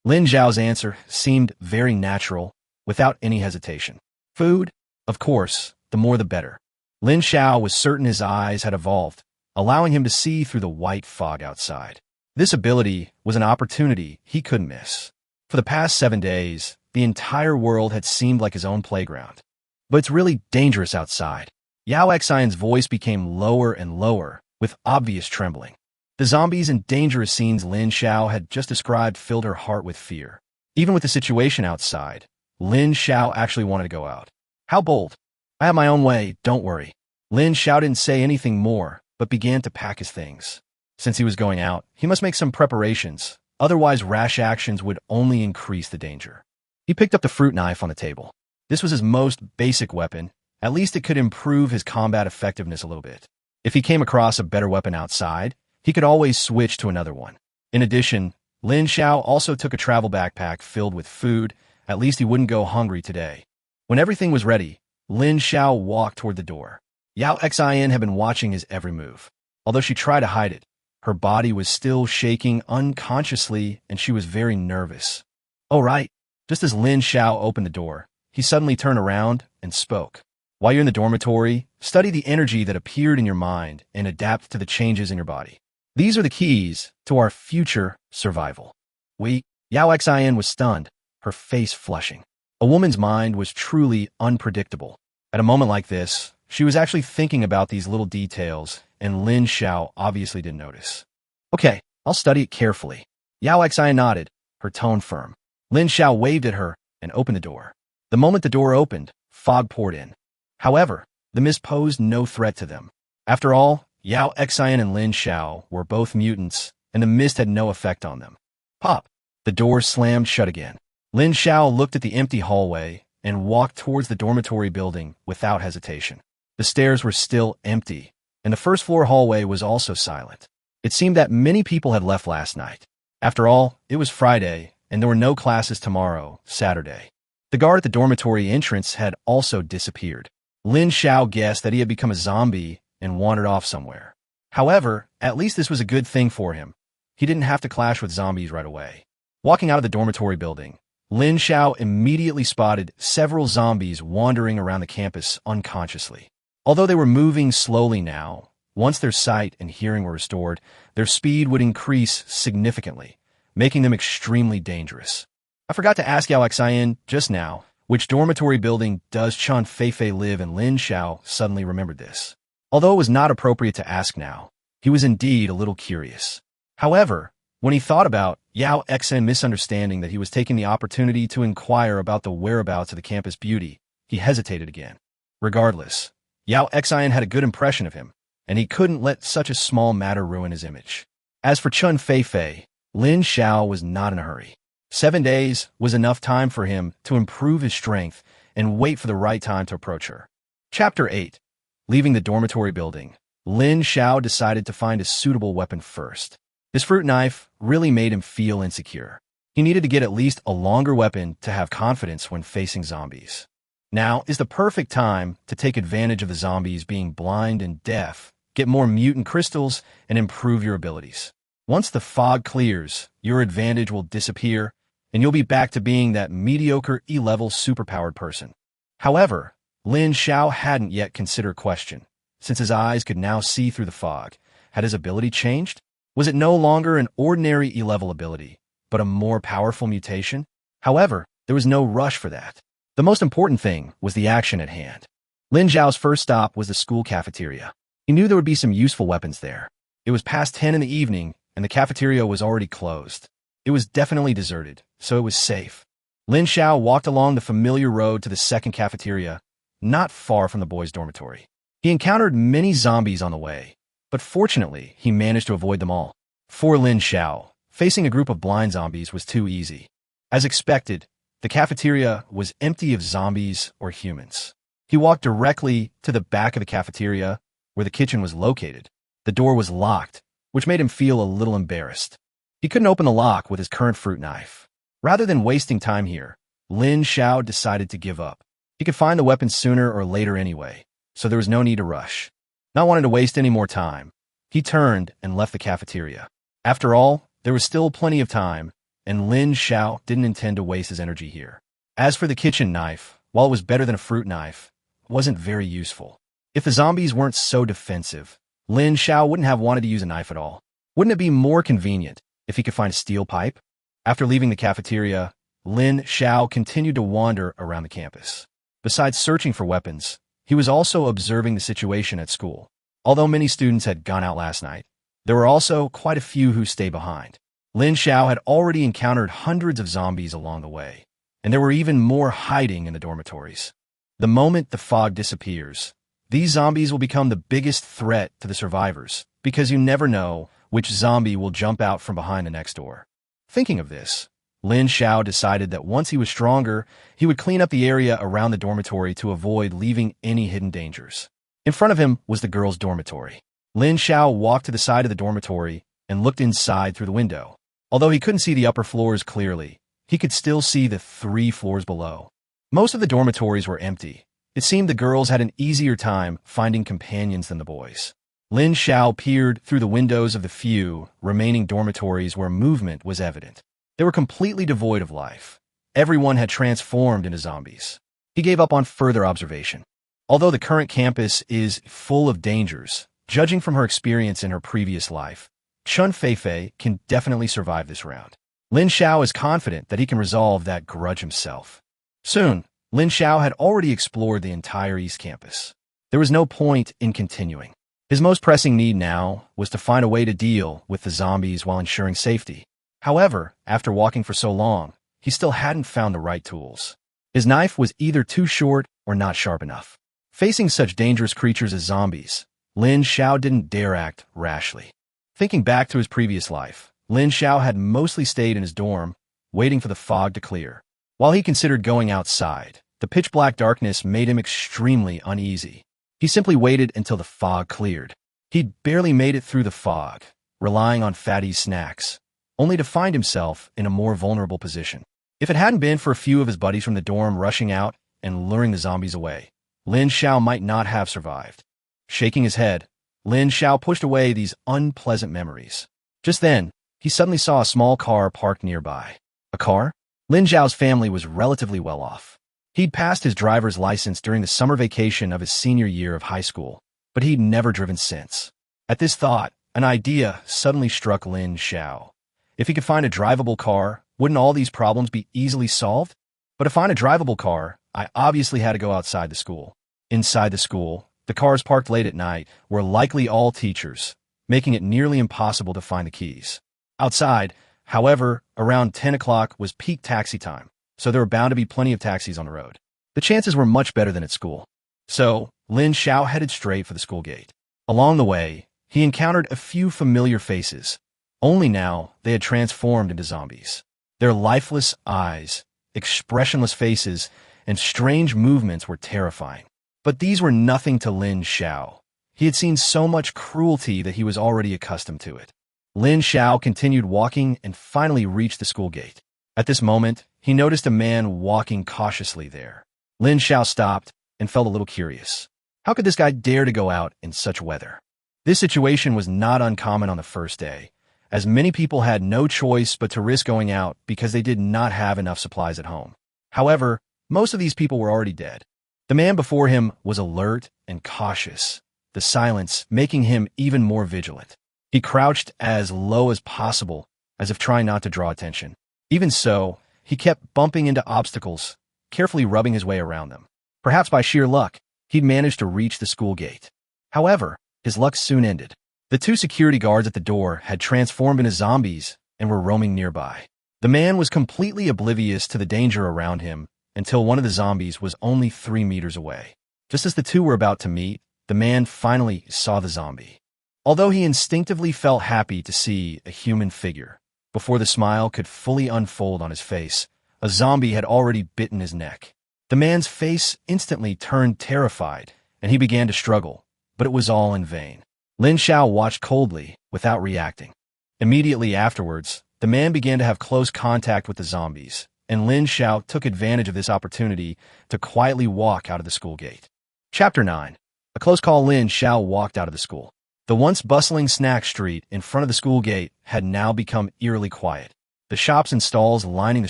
Lin Xiao's answer seemed very natural, without any hesitation. Food? Of course, the more the better. Lin Xiao was certain his eyes had evolved, allowing him to see through the white fog outside. This ability was an opportunity he couldn't miss. For the past 7 days, the entire world had seemed like his own playground. But it's really dangerous outside. Yao Xian's voice became lower and lower, with obvious trembling. The zombies and dangerous scenes Lin Xiao had just described filled her heart with fear. Even with the situation outside, Lin Xiao actually wanted to go out. How bold. I have my own way, don't worry. Lin Xiao didn't say anything more, but began to pack his things. Since he was going out, he must make some preparations, otherwise rash actions would only increase the danger. He picked up the fruit knife on the table. This was his most basic weapon. At least it could improve his combat effectiveness a little bit. If he came across a better weapon outside, he could always switch to another one. In addition, Lin Xiao also took a travel backpack filled with food. At least he wouldn't go hungry today. When everything was ready, Lin Xiao walked toward the door. Yao Xian had been watching his every move. Although she tried to hide it, her body was still shaking unconsciously and she was very nervous. Oh right. Just as Lin Xiao opened the door, he suddenly turned around and spoke. While you're in the dormitory, study the energy that appeared in your mind and adapt to the changes in your body. These are the keys to our future survival. Yao Xian was stunned, her face flushing. A woman's mind was truly unpredictable. At a moment like this, she was actually thinking about these little details, and Lin Xiao obviously didn't notice. Okay, I'll study it carefully. Yao Xian nodded, her tone firm. Lin Xiao waved at her and opened the door. The moment the door opened, fog poured in. However, the mist posed no threat to them. After all, Yao Xian and Lin Xiao were both mutants, and the mist had no effect on them. Pop! The door slammed shut again. Lin Xiao looked at the empty hallway and walked towards the dormitory building without hesitation. The stairs were still empty, and the first-floor hallway was also silent. It seemed that many people had left last night. After all, it was Friday, and there were no classes tomorrow, Saturday. The guard at the dormitory entrance had also disappeared. Lin Xiao guessed that he had become a zombie and wandered off somewhere. However, at least this was a good thing for him. He didn't have to clash with zombies right away. Walking out of the dormitory building, Lin Xiao immediately spotted several zombies wandering around the campus unconsciously. Although they were moving slowly now, once their sight and hearing were restored, their speed would increase significantly, making them extremely dangerous. I forgot to ask Yao Xian just now, which dormitory building does Chun Feifei live in? Lin Xiao suddenly remembered this. Although it was not appropriate to ask now, he was indeed a little curious. However, when he thought about Yao Xian misunderstanding that he was taking the opportunity to inquire about the whereabouts of the campus beauty, he hesitated again. Regardless, Yao Xian had a good impression of him, and he couldn't let such a small matter ruin his image. As for Chun Feifei, Lin Xiao was not in a hurry. 7 days was enough time for him to improve his strength and wait for the right time to approach her. Chapter 8. Leaving the dormitory building, Lin Xiao decided to find a suitable weapon first. This fruit knife really made him feel insecure. He needed to get at least a longer weapon to have confidence when facing zombies. Now is the perfect time to take advantage of the zombies being blind and deaf, get more mutant crystals, and improve your abilities. Once the fog clears, your advantage will disappear, and you'll be back to being that mediocre E-level superpowered person. However, Lin Xiao hadn't yet considered a question. Since his eyes could now see through the fog, had his ability changed? Was it no longer an ordinary E-level ability, but a more powerful mutation? However, there was no rush for that. The most important thing was the action at hand. Lin Xiao's first stop was the school cafeteria. He knew there would be some useful weapons there. It was past 10 in the evening, and the cafeteria was already closed. It was definitely deserted, so it was safe. Lin Xiao walked along the familiar road to the second cafeteria, not far from the boys' dormitory. He encountered many zombies on the way, but fortunately, he managed to avoid them all. For Lin Xiao, facing a group of blind zombies was too easy. As expected, the cafeteria was empty of zombies or humans. He walked directly to the back of the cafeteria, where the kitchen was located. The door was locked, which made him feel a little embarrassed. He couldn't open the lock with his current fruit knife. Rather than wasting time here, Lin Xiao decided to give up. He could find the weapon sooner or later anyway, so there was no need to rush. Not wanting to waste any more time, he turned and left the cafeteria. After all, there was still plenty of time, and Lin Xiao didn't intend to waste his energy here. As for the kitchen knife, while it was better than a fruit knife, it wasn't very useful. If the zombies weren't so defensive, Lin Xiao wouldn't have wanted to use a knife at all. Wouldn't it be more convenient if he could find a steel pipe? After leaving the cafeteria, Lin Xiao continued to wander around the campus. Besides searching for weapons, he was also observing the situation at school. Although many students had gone out last night, there were also quite a few who stayed behind. Lin Xiao had already encountered hundreds of zombies along the way, and there were even more hiding in the dormitories. The moment the fog disappears, these zombies will become the biggest threat to the survivors, because you never know which zombie will jump out from behind the next door. Thinking of this, Lin Xiao decided that once he was stronger, he would clean up the area around the dormitory to avoid leaving any hidden dangers. In front of him was the girls' dormitory. Lin Xiao walked to the side of the dormitory and looked inside through the window. Although he couldn't see the upper floors clearly, he could still see the 3 floors below. Most of the dormitories were empty. It seemed the girls had an easier time finding companions than the boys. Lin Xiao peered through the windows of the few remaining dormitories where movement was evident. They were completely devoid of life. Everyone had transformed into zombies. He gave up on further observation. Although the current campus is full of dangers, judging from her experience in her previous life, Chun Feifei can definitely survive this round. Lin Xiao is confident that he can resolve that grudge himself. Soon, Lin Xiao had already explored the entire East Campus. There was no point in continuing. His most pressing need now was to find a way to deal with the zombies while ensuring safety. However, after walking for so long, he still hadn't found the right tools. His knife was either too short or not sharp enough. Facing such dangerous creatures as zombies, Lin Xiao didn't dare act rashly. Thinking back to his previous life, Lin Xiao had mostly stayed in his dorm, waiting for the fog to clear. While he considered going outside, the pitch-black darkness made him extremely uneasy. He simply waited until the fog cleared. He'd barely made it through the fog, relying on Fatty's snacks, only to find himself in a more vulnerable position. If it hadn't been for a few of his buddies from the dorm rushing out and luring the zombies away, Lin Xiao might not have survived. Shaking his head, Lin Xiao pushed away these unpleasant memories. Just then, he suddenly saw a small car parked nearby. A car? Lin Xiao's family was relatively well off. He'd passed his driver's license during the summer vacation of his senior year of high school, but he'd never driven since. At this thought, an idea suddenly struck Lin Xiao. If he could find a drivable car, wouldn't all these problems be easily solved? But to find a drivable car, I obviously had to go outside the school. Inside the school, the cars parked late at night were likely all teachers, making it nearly impossible to find the keys. Outside, however, around 10 o'clock was peak taxi time, so there were bound to be plenty of taxis on the road. The chances were much better than at school. So, Lin Xiao headed straight for the school gate. Along the way, he encountered a few familiar faces. Only now, they had transformed into zombies. Their lifeless eyes, expressionless faces, and strange movements were terrifying. But these were nothing to Lin Xiao. He had seen so much cruelty that he was already accustomed to it. Lin Xiao continued walking and finally reached the school gate. At this moment, he noticed a man walking cautiously there. Lin Xiao stopped and felt a little curious. How could this guy dare to go out in such weather? This situation was not uncommon on the first day, as many people had no choice but to risk going out because they did not have enough supplies at home. However, most of these people were already dead. The man before him was alert and cautious, the silence making him even more vigilant. He crouched as low as possible, as if trying not to draw attention. Even so, he kept bumping into obstacles, carefully rubbing his way around them. Perhaps by sheer luck, he'd managed to reach the school gate. However, his luck soon ended. The 2 security guards at the door had transformed into zombies and were roaming nearby. The man was completely oblivious to the danger around him until one of the zombies was only 3 meters away. Just as the 2 were about to meet, the man finally saw the zombie. Although he instinctively felt happy to see a human figure, before the smile could fully unfold on his face, a zombie had already bitten his neck. The man's face instantly turned terrified, and he began to struggle, but it was all in vain. Lin Xiao watched coldly, without reacting. Immediately afterwards, the man began to have close contact with the zombies, and Lin Xiao took advantage of this opportunity to quietly walk out of the school gate. Chapter 9. A close call. Lin Xiao walked out of the school. The once bustling snack street in front of the school gate had now become eerily quiet. The shops and stalls lining the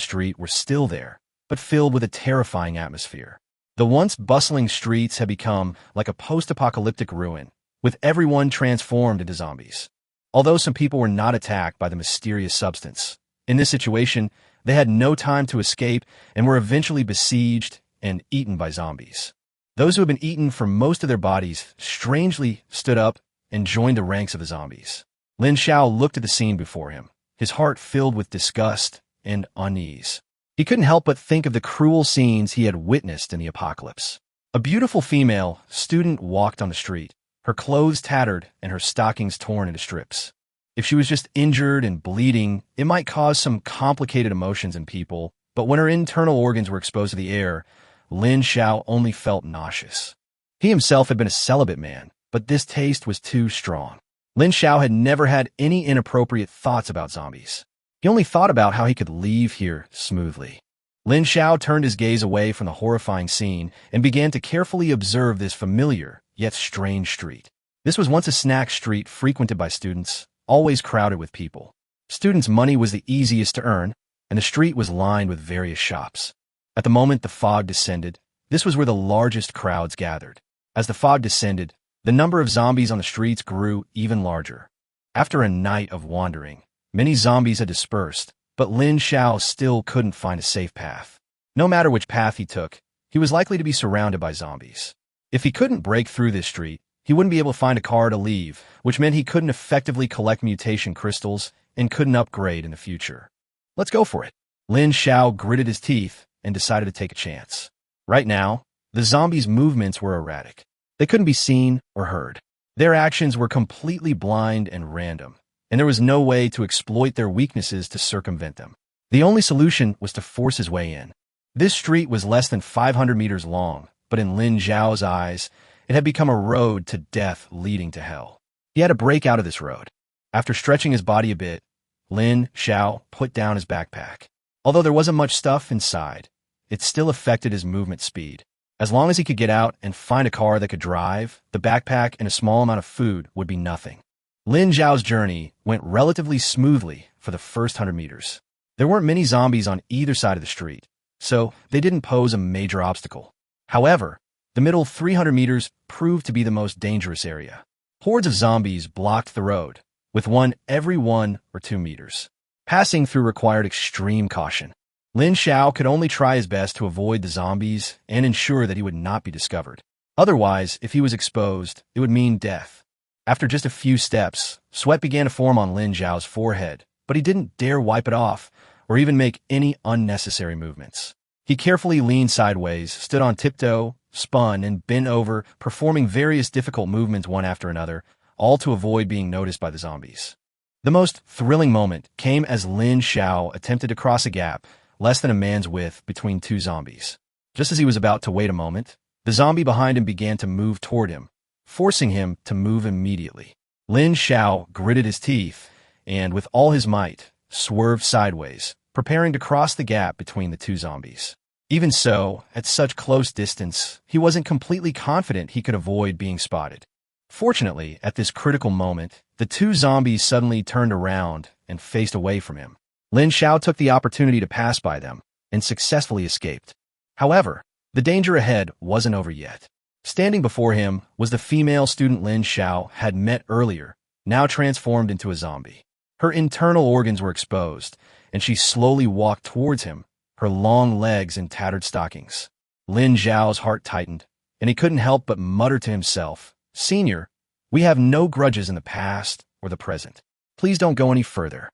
street were still there, but filled with a terrifying atmosphere. The once bustling streets had become like a post-apocalyptic ruin, with everyone transformed into zombies. Although some people were not attacked by the mysterious substance, in this situation, they had no time to escape and were eventually besieged and eaten by zombies. Those who had been eaten for most of their bodies strangely stood up and joined the ranks of the zombies. Lin Xiao looked at the scene before him, his heart filled with disgust and unease. He couldn't help but think of the cruel scenes he had witnessed in the apocalypse. A beautiful female student walked on the street, her clothes tattered and her stockings torn into strips. If she was just injured and bleeding, it might cause some complicated emotions in people, but when her internal organs were exposed to the air, Lin Xiao only felt nauseous. He himself had been a celibate man, but this taste was too strong. Lin Xiao had never had any inappropriate thoughts about zombies. He only thought about how he could leave here smoothly. Lin Xiao turned his gaze away from the horrifying scene and began to carefully observe this familiar, yet strange street. This was once a snack street frequented by students, always crowded with people. Students' money was the easiest to earn, and the street was lined with various shops. At the moment the fog descended, this was where the largest crowds gathered. As the fog descended, the number of zombies on the streets grew even larger. After a night of wandering, many zombies had dispersed, but Lin Xiao still couldn't find a safe path. No matter which path he took, he was likely to be surrounded by zombies. If he couldn't break through this street, he wouldn't be able to find a car to leave, which meant he couldn't effectively collect mutation crystals and couldn't upgrade in the future. Let's go for it. Lin Xiao gritted his teeth and decided to take a chance. Right now, the zombies' movements were erratic. They couldn't be seen or heard. Their actions were completely blind and random, and there was no way to exploit their weaknesses to circumvent them. The only solution was to force his way in. This street was less than 500 meters long, but in Lin Xiao's eyes, it had become a road to death leading to hell. He had to break out of this road. After stretching his body a bit, Lin Xiao put down his backpack. Although there wasn't much stuff inside, it still affected his movement speed. As long as he could get out and find a car that could drive, the backpack and a small amount of food would be nothing. Lin Xiao's journey went relatively smoothly for the first 100 meters. There weren't many zombies on either side of the street, so they didn't pose a major obstacle. However, the middle 300 meters proved to be the most dangerous area. Hordes of zombies blocked the road, with one every 1 or 2 meters. Passing through required extreme caution. Lin Xiao could only try his best to avoid the zombies and ensure that he would not be discovered. Otherwise, if he was exposed, it would mean death. After just a few steps, sweat began to form on Lin Xiao's forehead, but he didn't dare wipe it off or even make any unnecessary movements. He carefully leaned sideways, stood on tiptoe, spun, and bent over, performing various difficult movements one after another, all to avoid being noticed by the zombies. The most thrilling moment came as Lin Xiao attempted to cross a gap less than a man's width between two zombies. Just as he was about to wait a moment, the zombie behind him began to move toward him, forcing him to move immediately. Lin Xiao gritted his teeth and, with all his might, swerved sideways, preparing to cross the gap between the two zombies. Even so, at such close distance, he wasn't completely confident he could avoid being spotted. Fortunately, at this critical moment, the two zombies suddenly turned around and faced away from him. Lin Xiao took the opportunity to pass by them and successfully escaped. However, the danger ahead wasn't over yet. Standing before him was the female student Lin Xiao had met earlier, now transformed into a zombie. Her internal organs were exposed, and she slowly walked towards him, her long legs in tattered stockings. Lin Xiao's heart tightened, and he couldn't help but mutter to himself, "Senior, we have no grudges in the past or the present. Please don't go any further.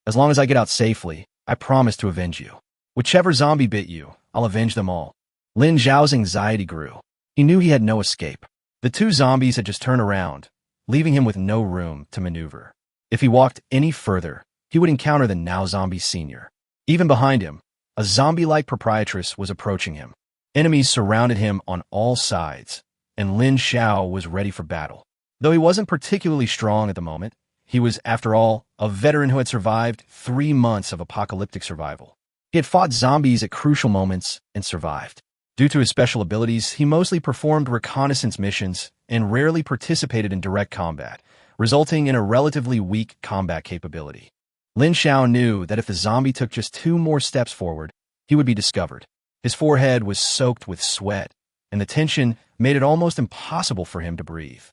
As long as I get out safely, I promise to avenge you. Whichever zombie bit you, I'll avenge them all." Lin Xiao's anxiety grew. He knew he had no escape. The two zombies had just turned around, leaving him with no room to maneuver. If he walked any further, he would encounter the now zombie senior. Even behind him, a zombie-like proprietress was approaching him. Enemies surrounded him on all sides, and Lin Xiao was ready for battle. Though he wasn't particularly strong at the moment, he was, after all, a veteran who had survived 3 months of apocalyptic survival. He had fought zombies at crucial moments and survived. Due to his special abilities, he mostly performed reconnaissance missions and rarely participated in direct combat, resulting in a relatively weak combat capability. Lin Xiao knew that if the zombie took just 2 more steps forward, he would be discovered. His forehead was soaked with sweat, and the tension made it almost impossible for him to breathe.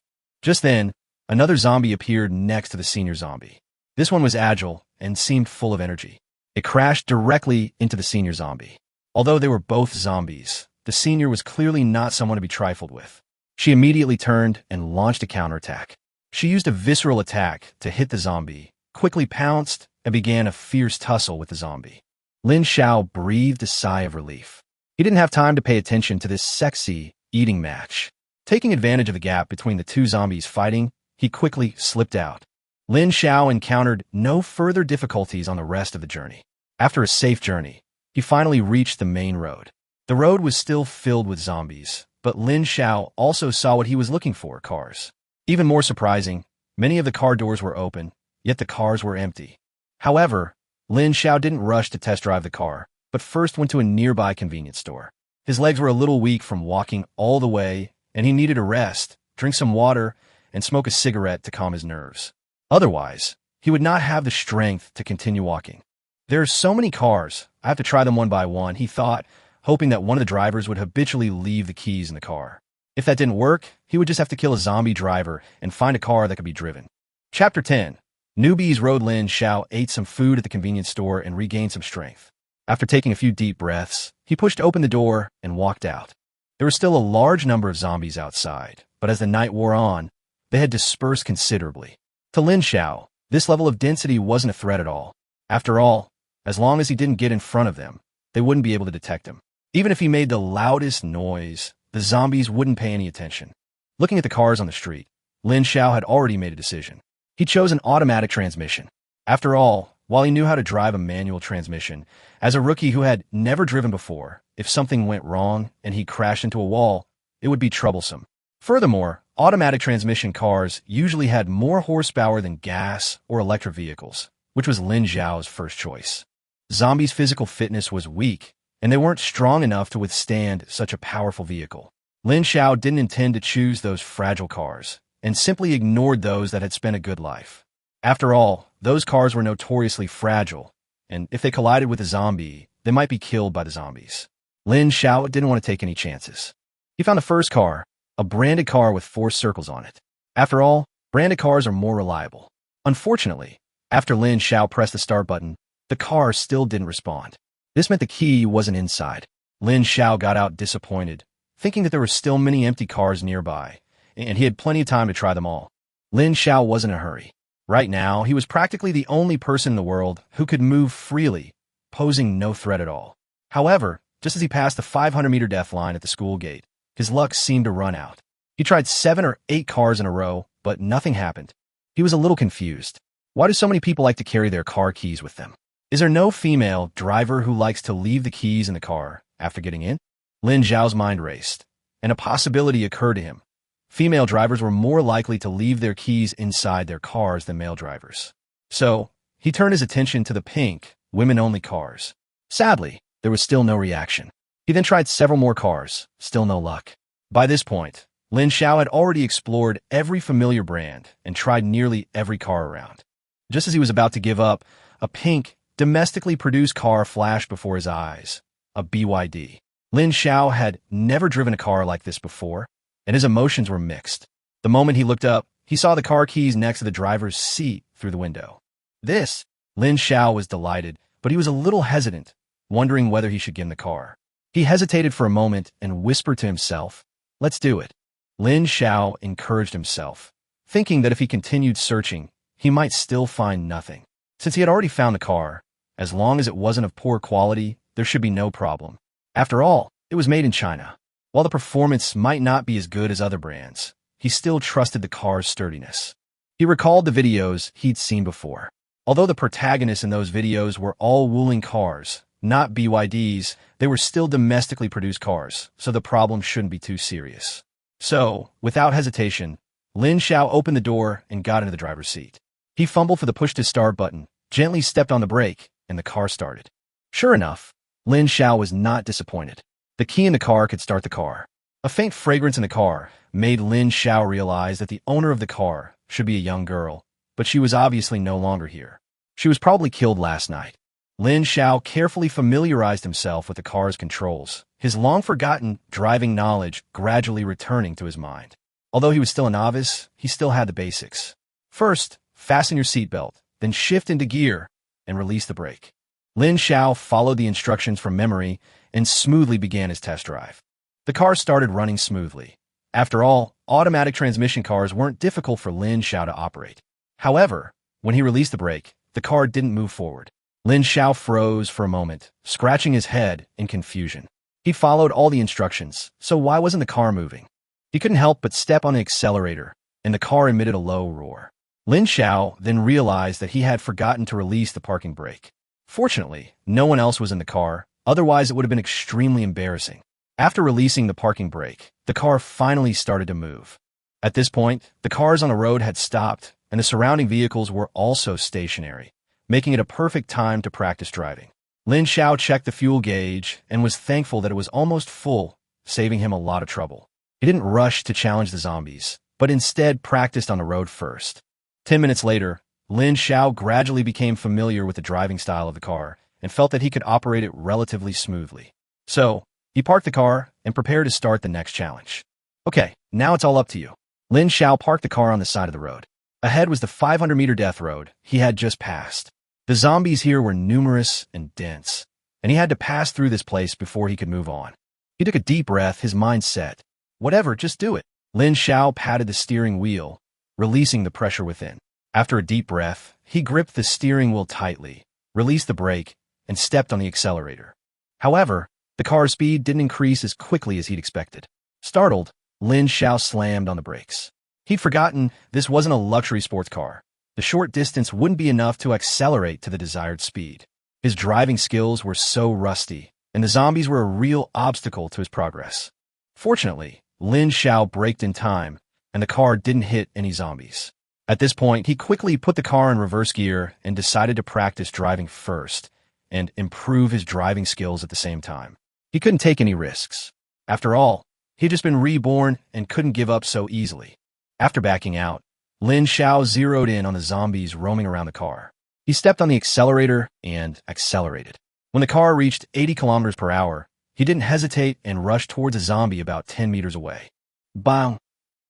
Just then, another zombie appeared next to the senior zombie. This one was agile and seemed full of energy. It crashed directly into the senior zombie. Although they were both zombies, the senior was clearly not someone to be trifled with. She immediately turned and launched a counterattack. She used a visceral attack to hit the zombie, quickly pounced, and began a fierce tussle with the zombie. Lin Xiao breathed a sigh of relief. He didn't have time to pay attention to this sexy eating match. Taking advantage of the gap between the 2 zombies fighting, he quickly slipped out. Lin Xiao encountered no further difficulties on the rest of the journey. After a safe journey, he finally reached the main road. The road was still filled with zombies, but Lin Xiao also saw what he was looking for, cars. Even more surprising, many of the car doors were open, yet the cars were empty. However, Lin Xiao didn't rush to test drive the car, but first went to a nearby convenience store. His legs were a little weak from walking all the way, and he needed a rest, drink some water, and smoke a cigarette to calm his nerves. Otherwise, he would not have the strength to continue walking. There are so many cars, I have to try them one by one, he thought, hoping that one of the drivers would habitually leave the keys in the car. If that didn't work, he would just have to kill a zombie driver and find a car that could be driven. Chapter 10. Newbies Road. Lin Xiao ate some food at the convenience store and regained some strength. After taking a few deep breaths, he pushed open the door and walked out. There was still a large number of zombies outside, but as the night wore on, they had dispersed considerably. To Lin Xiao, this level of density wasn't a threat at all. After all, as long as he didn't get in front of them, they wouldn't be able to detect him. Even if he made the loudest noise, the zombies wouldn't pay any attention. Looking at the cars on the street, Lin Xiao had already made a decision. He chose an automatic transmission. After all, while he knew how to drive a manual transmission, as a rookie who had never driven before, if something went wrong and he crashed into a wall, it would be troublesome. Furthermore, automatic transmission cars usually had more horsepower than gas or electric vehicles, which was Lin Xiao's first choice. Zombies' physical fitness was weak, and they weren't strong enough to withstand such a powerful vehicle. Lin Xiao didn't intend to choose those fragile cars, and simply ignored those that had spent a good life. After all, those cars were notoriously fragile, and if they collided with a zombie, they might be killed by the zombies. Lin Xiao didn't want to take any chances. He found the first car, a branded car with 4 circles on it. After all, branded cars are more reliable. Unfortunately, after Lin Xiao pressed the start button, the car still didn't respond. This meant the key wasn't inside. Lin Xiao got out disappointed, thinking that there were still many empty cars nearby, and he had plenty of time to try them all. Lin Xiao wasn't in a hurry. Right now, he was practically the only person in the world who could move freely, posing no threat at all. However, just as he passed the 500-meter death line at the school gate, his luck seemed to run out. He tried 7 or 8 cars in a row, but nothing happened. He was a little confused. Why do so many people like to carry their car keys with them? Is there no female driver who likes to leave the keys in the car after getting in? Lin Xiao's mind raced, and a possibility occurred to him. Female drivers were more likely to leave their keys inside their cars than male drivers. So, he turned his attention to the pink, women-only cars. Sadly, there was still no reaction. He then tried several more cars, still no luck. By this point, Lin Xiao had already explored every familiar brand and tried nearly every car around. Just as he was about to give up, a pink, domestically produced car flashed before his eyes, a BYD. Lin Xiao had never driven a car like this before, and his emotions were mixed. The moment he looked up, he saw the car keys next to the driver's seat through the window. Lin Xiao was delighted, but he was a little hesitant, wondering whether he should get in the car. He hesitated for a moment and whispered to himself, "Let's do it." Lin Xiao encouraged himself, thinking that if he continued searching, he might still find nothing. Since he had already found the car, as long as it wasn't of poor quality, there should be no problem. After all, it was made in China. While the performance might not be as good as other brands, he still trusted the car's sturdiness. He recalled the videos he'd seen before. Although the protagonists in those videos were all Wuling cars, not BYDs, they were still domestically produced cars, so the problem shouldn't be too serious. So, without hesitation, Lin Xiao opened the door and got into the driver's seat. He fumbled for the push-to-start button, gently stepped on the brake, and the car started. Sure enough, Lin Xiao was not disappointed. The key in the car could start the car. A faint fragrance in the car made Lin Xiao realize that the owner of the car should be a young girl, but she was obviously no longer here. She was probably killed last night. Lin Xiao carefully familiarized himself with the car's controls, his long-forgotten driving knowledge gradually returning to his mind. Although he was still a novice, he still had the basics. First, fasten your seatbelt, then shift into gear and release the brake. Lin Xiao followed the instructions from memory and smoothly began his test drive. The car started running smoothly. After all, automatic transmission cars weren't difficult for Lin Xiao to operate. However, when he released the brake, the car didn't move forward. Lin Xiao froze for a moment, scratching his head in confusion. He followed all the instructions, so why wasn't the car moving? He couldn't help but step on the accelerator, and the car emitted a low roar. Lin Xiao then realized that he had forgotten to release the parking brake. Fortunately, no one else was in the car, otherwise it would have been extremely embarrassing. After releasing the parking brake, the car finally started to move. At this point, the cars on the road had stopped, and the surrounding vehicles were also stationary, making it a perfect time to practice driving. Lin Xiao checked the fuel gauge and was thankful that it was almost full, saving him a lot of trouble. He didn't rush to challenge the zombies, but instead practiced on the road first. 10 minutes later, Lin Xiao gradually became familiar with the driving style of the car and felt that he could operate it relatively smoothly. So, he parked the car and prepared to start the next challenge. Okay, now it's all up to you. Lin Xiao parked the car on the side of the road. Ahead was the 500-meter death road he had just passed. The zombies here were numerous and dense, and he had to pass through this place before he could move on. He took a deep breath, his mind set. Whatever, just do it. Lin Xiao patted the steering wheel, releasing the pressure within. After a deep breath, he gripped the steering wheel tightly, released the brake, and stepped on the accelerator. However, the car's speed didn't increase as quickly as he'd expected. Startled, Lin Xiao slammed on the brakes. He'd forgotten this wasn't a luxury sports car. The short distance wouldn't be enough to accelerate to the desired speed. His driving skills were so rusty, and the zombies were a real obstacle to his progress. Fortunately, Lin Xiao braked in time, and the car didn't hit any zombies. At this point, he quickly put the car in reverse gear and decided to practice driving first and improve his driving skills at the same time. He couldn't take any risks. After all, he'd just been reborn and couldn't give up so easily. After backing out, Lin Xiao zeroed in on the zombies roaming around the car. He stepped on the accelerator and accelerated. When the car reached 80 kilometers per hour, he didn't hesitate and rushed towards a zombie about 10 meters away. Bang!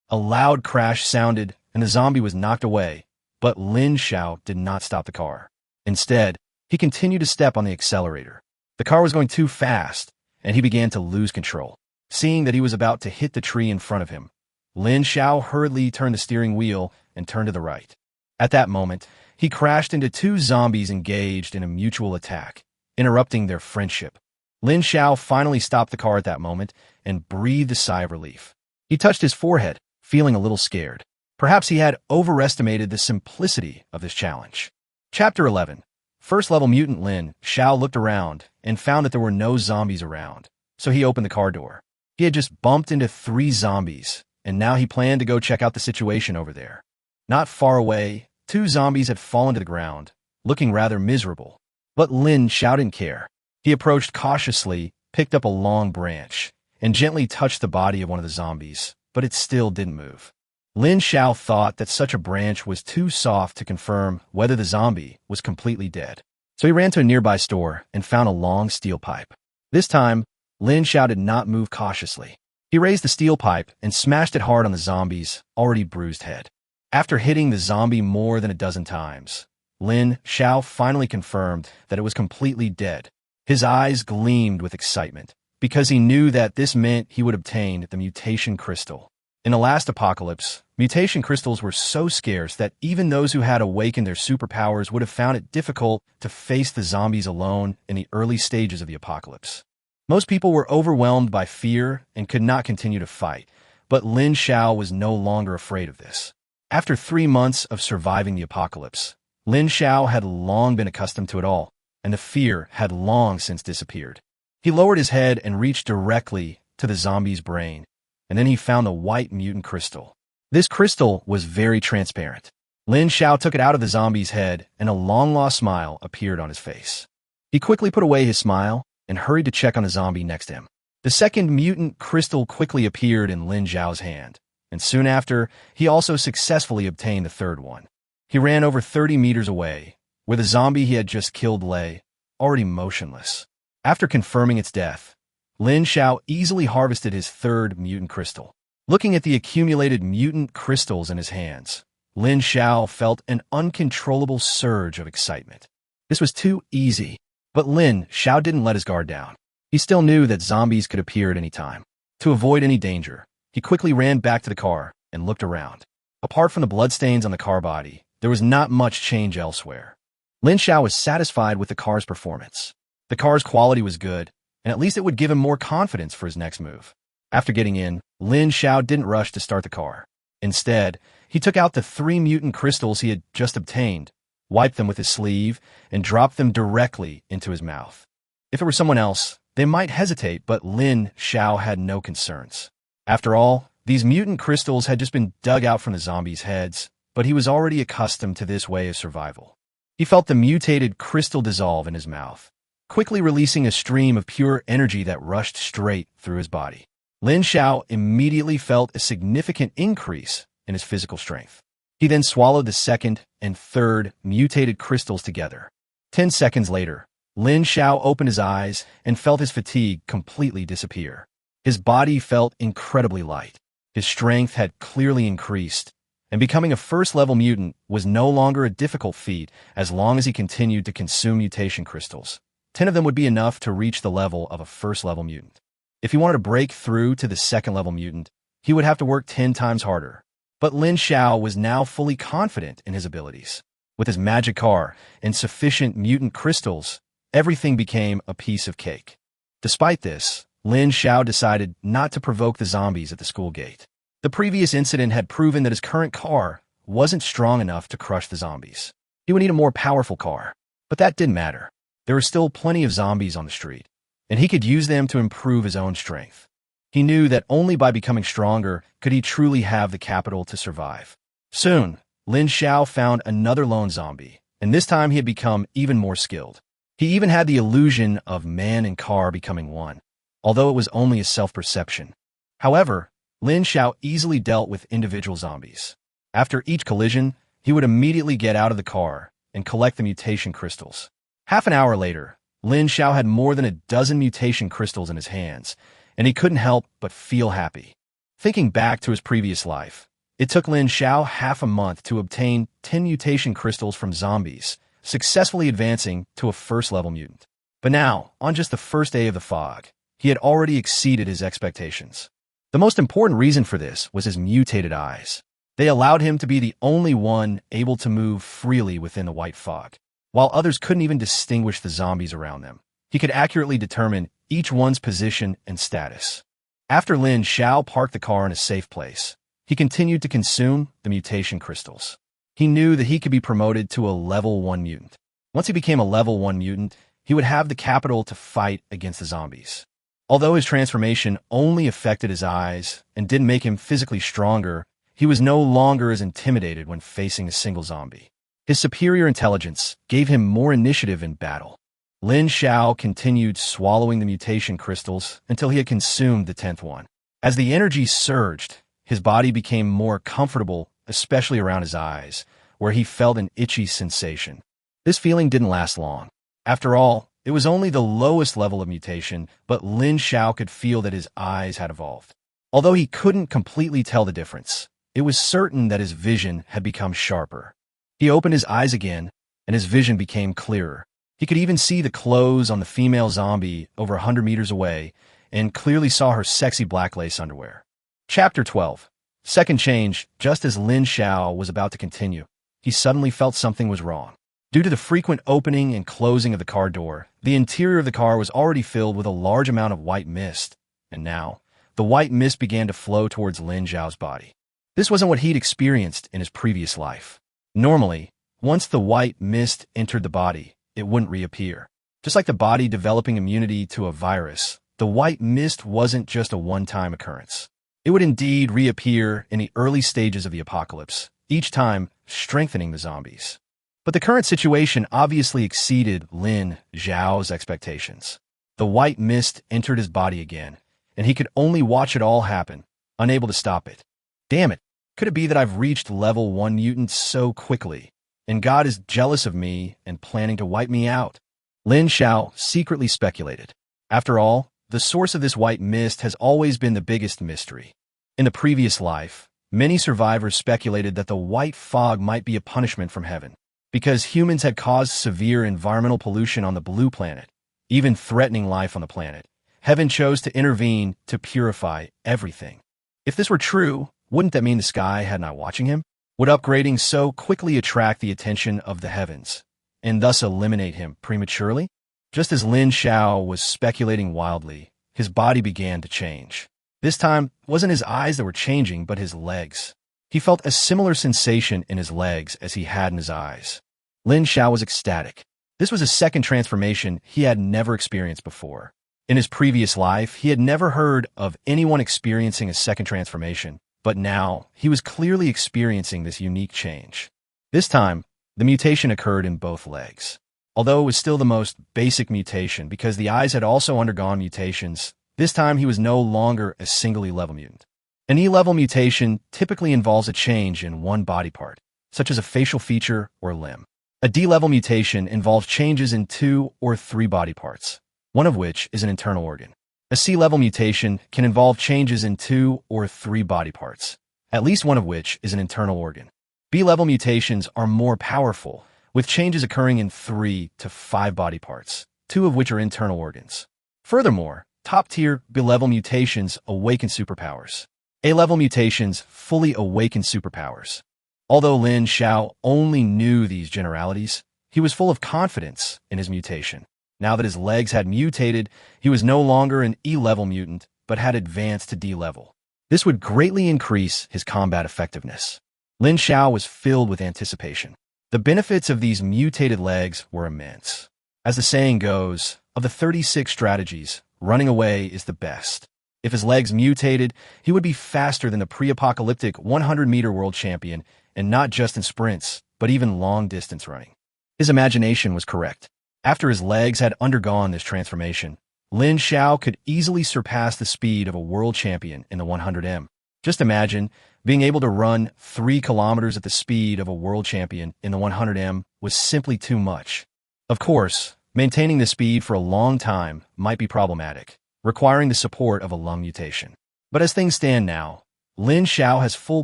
A loud crash sounded, and the zombie was knocked away, but Lin Xiao did not stop the car. Instead, he continued to step on the accelerator. The car was going too fast, and he began to lose control. Seeing that he was about to hit the tree in front of him, Lin Xiao hurriedly turned the steering wheel and turned to the right. At that moment, he crashed into two zombies engaged in a mutual attack, interrupting their friendship. Lin Xiao finally stopped the car at that moment and breathed a sigh of relief. He touched his forehead, feeling a little scared. Perhaps he had overestimated the simplicity of this challenge. Chapter 11. First-level mutant Lin Xiao looked around and found that there were no zombies around, so he opened the car door. He had just bumped into 3 zombies, and now he planned to go check out the situation over there. Not far away, 2 zombies had fallen to the ground, looking rather miserable. But Lin Xiao didn't care. He approached cautiously, picked up a long branch, and gently touched the body of one of the zombies, but it still didn't move. Lin Xiao thought that such a branch was too soft to confirm whether the zombie was completely dead. So he ran to a nearby store and found a long steel pipe. This time, Lin Xiao did not move cautiously. He raised the steel pipe and smashed it hard on the zombie's already bruised head. After hitting the zombie more than a dozen times, Lin Xiao finally confirmed that it was completely dead. His eyes gleamed with excitement, because he knew that this meant he would obtain the mutation crystal. In the last apocalypse, mutation crystals were so scarce that even those who had awakened their superpowers would have found it difficult to face the zombies alone in the early stages of the apocalypse. Most people were overwhelmed by fear and could not continue to fight, but Lin Xiao was no longer afraid of this. After 3 months of surviving the apocalypse, Lin Xiao had long been accustomed to it all, and the fear had long since disappeared. He lowered his head and reached directly to the zombie's brain, and then he found the white mutant crystal. This crystal was very transparent. Lin Xiao took it out of the zombie's head, and a long-lost smile appeared on his face. He quickly put away his smile and hurried to check on the zombie next to him. The second mutant crystal quickly appeared in Lin Xiao's hand, and soon after, he also successfully obtained the third one. He ran over 30 meters away, where the zombie he had just killed lay, already motionless. After confirming its death, Lin Xiao easily harvested his third mutant crystal. Looking at the accumulated mutant crystals in his hands, Lin Xiao felt an uncontrollable surge of excitement. This was too easy, but Lin Xiao didn't let his guard down. He still knew that zombies could appear at any time. To avoid any danger, he quickly ran back to the car and looked around. Apart from the bloodstains on the car body, there was not much change elsewhere. Lin Xiao was satisfied with the car's performance. The car's quality was good, and at least it would give him more confidence for his next move. After getting in, Lin Xiao didn't rush to start the car. Instead, he took out the 3 mutant crystals he had just obtained, wiped them with his sleeve, and dropped them directly into his mouth. If it were someone else, they might hesitate, but Lin Xiao had no concerns. After all, these mutant crystals had just been dug out from the zombies' heads, but he was already accustomed to this way of survival. He felt the mutated crystal dissolve in his mouth, quickly releasing a stream of pure energy that rushed straight through his body. Lin Xiao immediately felt a significant increase in his physical strength. He then swallowed the second and third mutated crystals together. 10 seconds later, Lin Xiao opened his eyes and felt his fatigue completely disappear. His body felt incredibly light. His strength had clearly increased, and becoming a first-level mutant was no longer a difficult feat as long as he continued to consume mutation crystals. 10 of them would be enough to reach the level of a first-level mutant. If he wanted to break through to the second-level mutant, he would have to work 10 times harder. But Lin Xiao was now fully confident in his abilities. With his magic car and sufficient mutant crystals, everything became a piece of cake. Despite this, Lin Xiao decided not to provoke the zombies at the school gate. The previous incident had proven that his current car wasn't strong enough to crush the zombies. He would need a more powerful car, but that didn't matter. There were still plenty of zombies on the street, and he could use them to improve his own strength. He knew that only by becoming stronger could he truly have the capital to survive. Soon, Lin Xiao found another lone zombie, and this time he had become even more skilled. He even had the illusion of man and car becoming one, although it was only a self-perception. However, Lin Xiao easily dealt with individual zombies. After each collision, he would immediately get out of the car and collect the mutation crystals. Half an hour later, Lin Xiao had more than a dozen mutation crystals in his hands, and he couldn't help but feel happy. Thinking back to his previous life, it took Lin Xiao half a month to obtain 10 mutation crystals from zombies, successfully advancing to a first-level mutant. But now, on just the first day of the fog, he had already exceeded his expectations. The most important reason for this was his mutated eyes. They allowed him to be the only one able to move freely within the white fog. While others couldn't even distinguish the zombies around them, he could accurately determine each one's position and status. After Lin Xiao parked the car in a safe place, he continued to consume the mutation crystals. He knew that he could be promoted to a level 1 mutant. Once he became a level 1 mutant, he would have the capital to fight against the zombies. Although his transformation only affected his eyes and didn't make him physically stronger, he was no longer as intimidated when facing a single zombie. His superior intelligence gave him more initiative in battle. Lin Xiao continued swallowing the mutation crystals until he had consumed the 10th one. As the energy surged, his body became more comfortable, especially around his eyes, where he felt an itchy sensation. This feeling didn't last long. After all, it was only the lowest level of mutation, but Lin Xiao could feel that his eyes had evolved. Although he couldn't completely tell the difference, it was certain that his vision had become sharper. He opened his eyes again, and his vision became clearer. He could even see the clothes on the female zombie over 100 meters away, and clearly saw her sexy black lace underwear. Chapter 12. Second change. Just as Lin Xiao was about to continue, he suddenly felt something was wrong. Due to the frequent opening and closing of the car door, the interior of the car was already filled with a large amount of white mist, and now, the white mist began to flow towards Lin Xiao's body. This wasn't what he'd experienced in his previous life. Normally, once the white mist entered the body, it wouldn't reappear. Just like the body developing immunity to a virus, the white mist wasn't just a one-time occurrence. It would indeed reappear in the early stages of the apocalypse, each time strengthening the zombies. But the current situation obviously exceeded Lin Xiao's expectations. The white mist entered his body again, and he could only watch it all happen, unable to stop it. Damn it, could it be that I've reached level 1 mutant so quickly, and God is jealous of me and planning to wipe me out? Lin Xiao secretly speculated. After all, the source of this white mist has always been the biggest mystery. In the previous life, many survivors speculated that the white fog might be a punishment from heaven, because humans had caused severe environmental pollution on the blue planet, even threatening life on the planet. Heaven chose to intervene to purify everything. If this were true, wouldn't that mean the sky had an eye watching him? Would upgrading so quickly attract the attention of the heavens, and thus eliminate him prematurely? Just as Lin Xiao was speculating wildly, his body began to change. This time, it wasn't his eyes that were changing, but his legs. He felt a similar sensation in his legs as he had in his eyes. Lin Xiao was ecstatic. This was a second transformation he had never experienced before. In his previous life, he had never heard of anyone experiencing a second transformation, but now he was clearly experiencing this unique change. This time, the mutation occurred in both legs. Although it was still the most basic mutation because the eyes had also undergone mutations, this time he was no longer a single E-level mutant. An E-level mutation typically involves a change in one body part, such as a facial feature or limb. A D-level mutation involves changes in 2 or 3 body parts, one of which is an internal organ. A C-level mutation can involve changes in 2 or 3 body parts, at least one of which is an internal organ. B-level mutations are more powerful, with changes occurring in 3 to 5 body parts, 2 of which are internal organs. Furthermore, top-tier B-level mutations awaken superpowers. A-level mutations fully awaken superpowers. Although Lin Xiao only knew these generalities, he was full of confidence in his mutation. Now that his legs had mutated, he was no longer an E-level mutant, but had advanced to D-level. This would greatly increase his combat effectiveness. Lin Xiao was filled with anticipation. The benefits of these mutated legs were immense. As the saying goes, of the 36 strategies, running away is the best. If his legs mutated, he would be faster than the pre-apocalyptic 100-meter world champion, and not just in sprints, but even long-distance running. His imagination was correct. After his legs had undergone this transformation, Lin Xiao could easily surpass the speed of a world champion in the 100m. Just imagine, being able to run 3 kilometers at the speed of a world champion in the 100m was simply too much. Of course, maintaining the speed for a long time might be problematic, requiring the support of a lung mutation. But as things stand now, Lin Xiao has full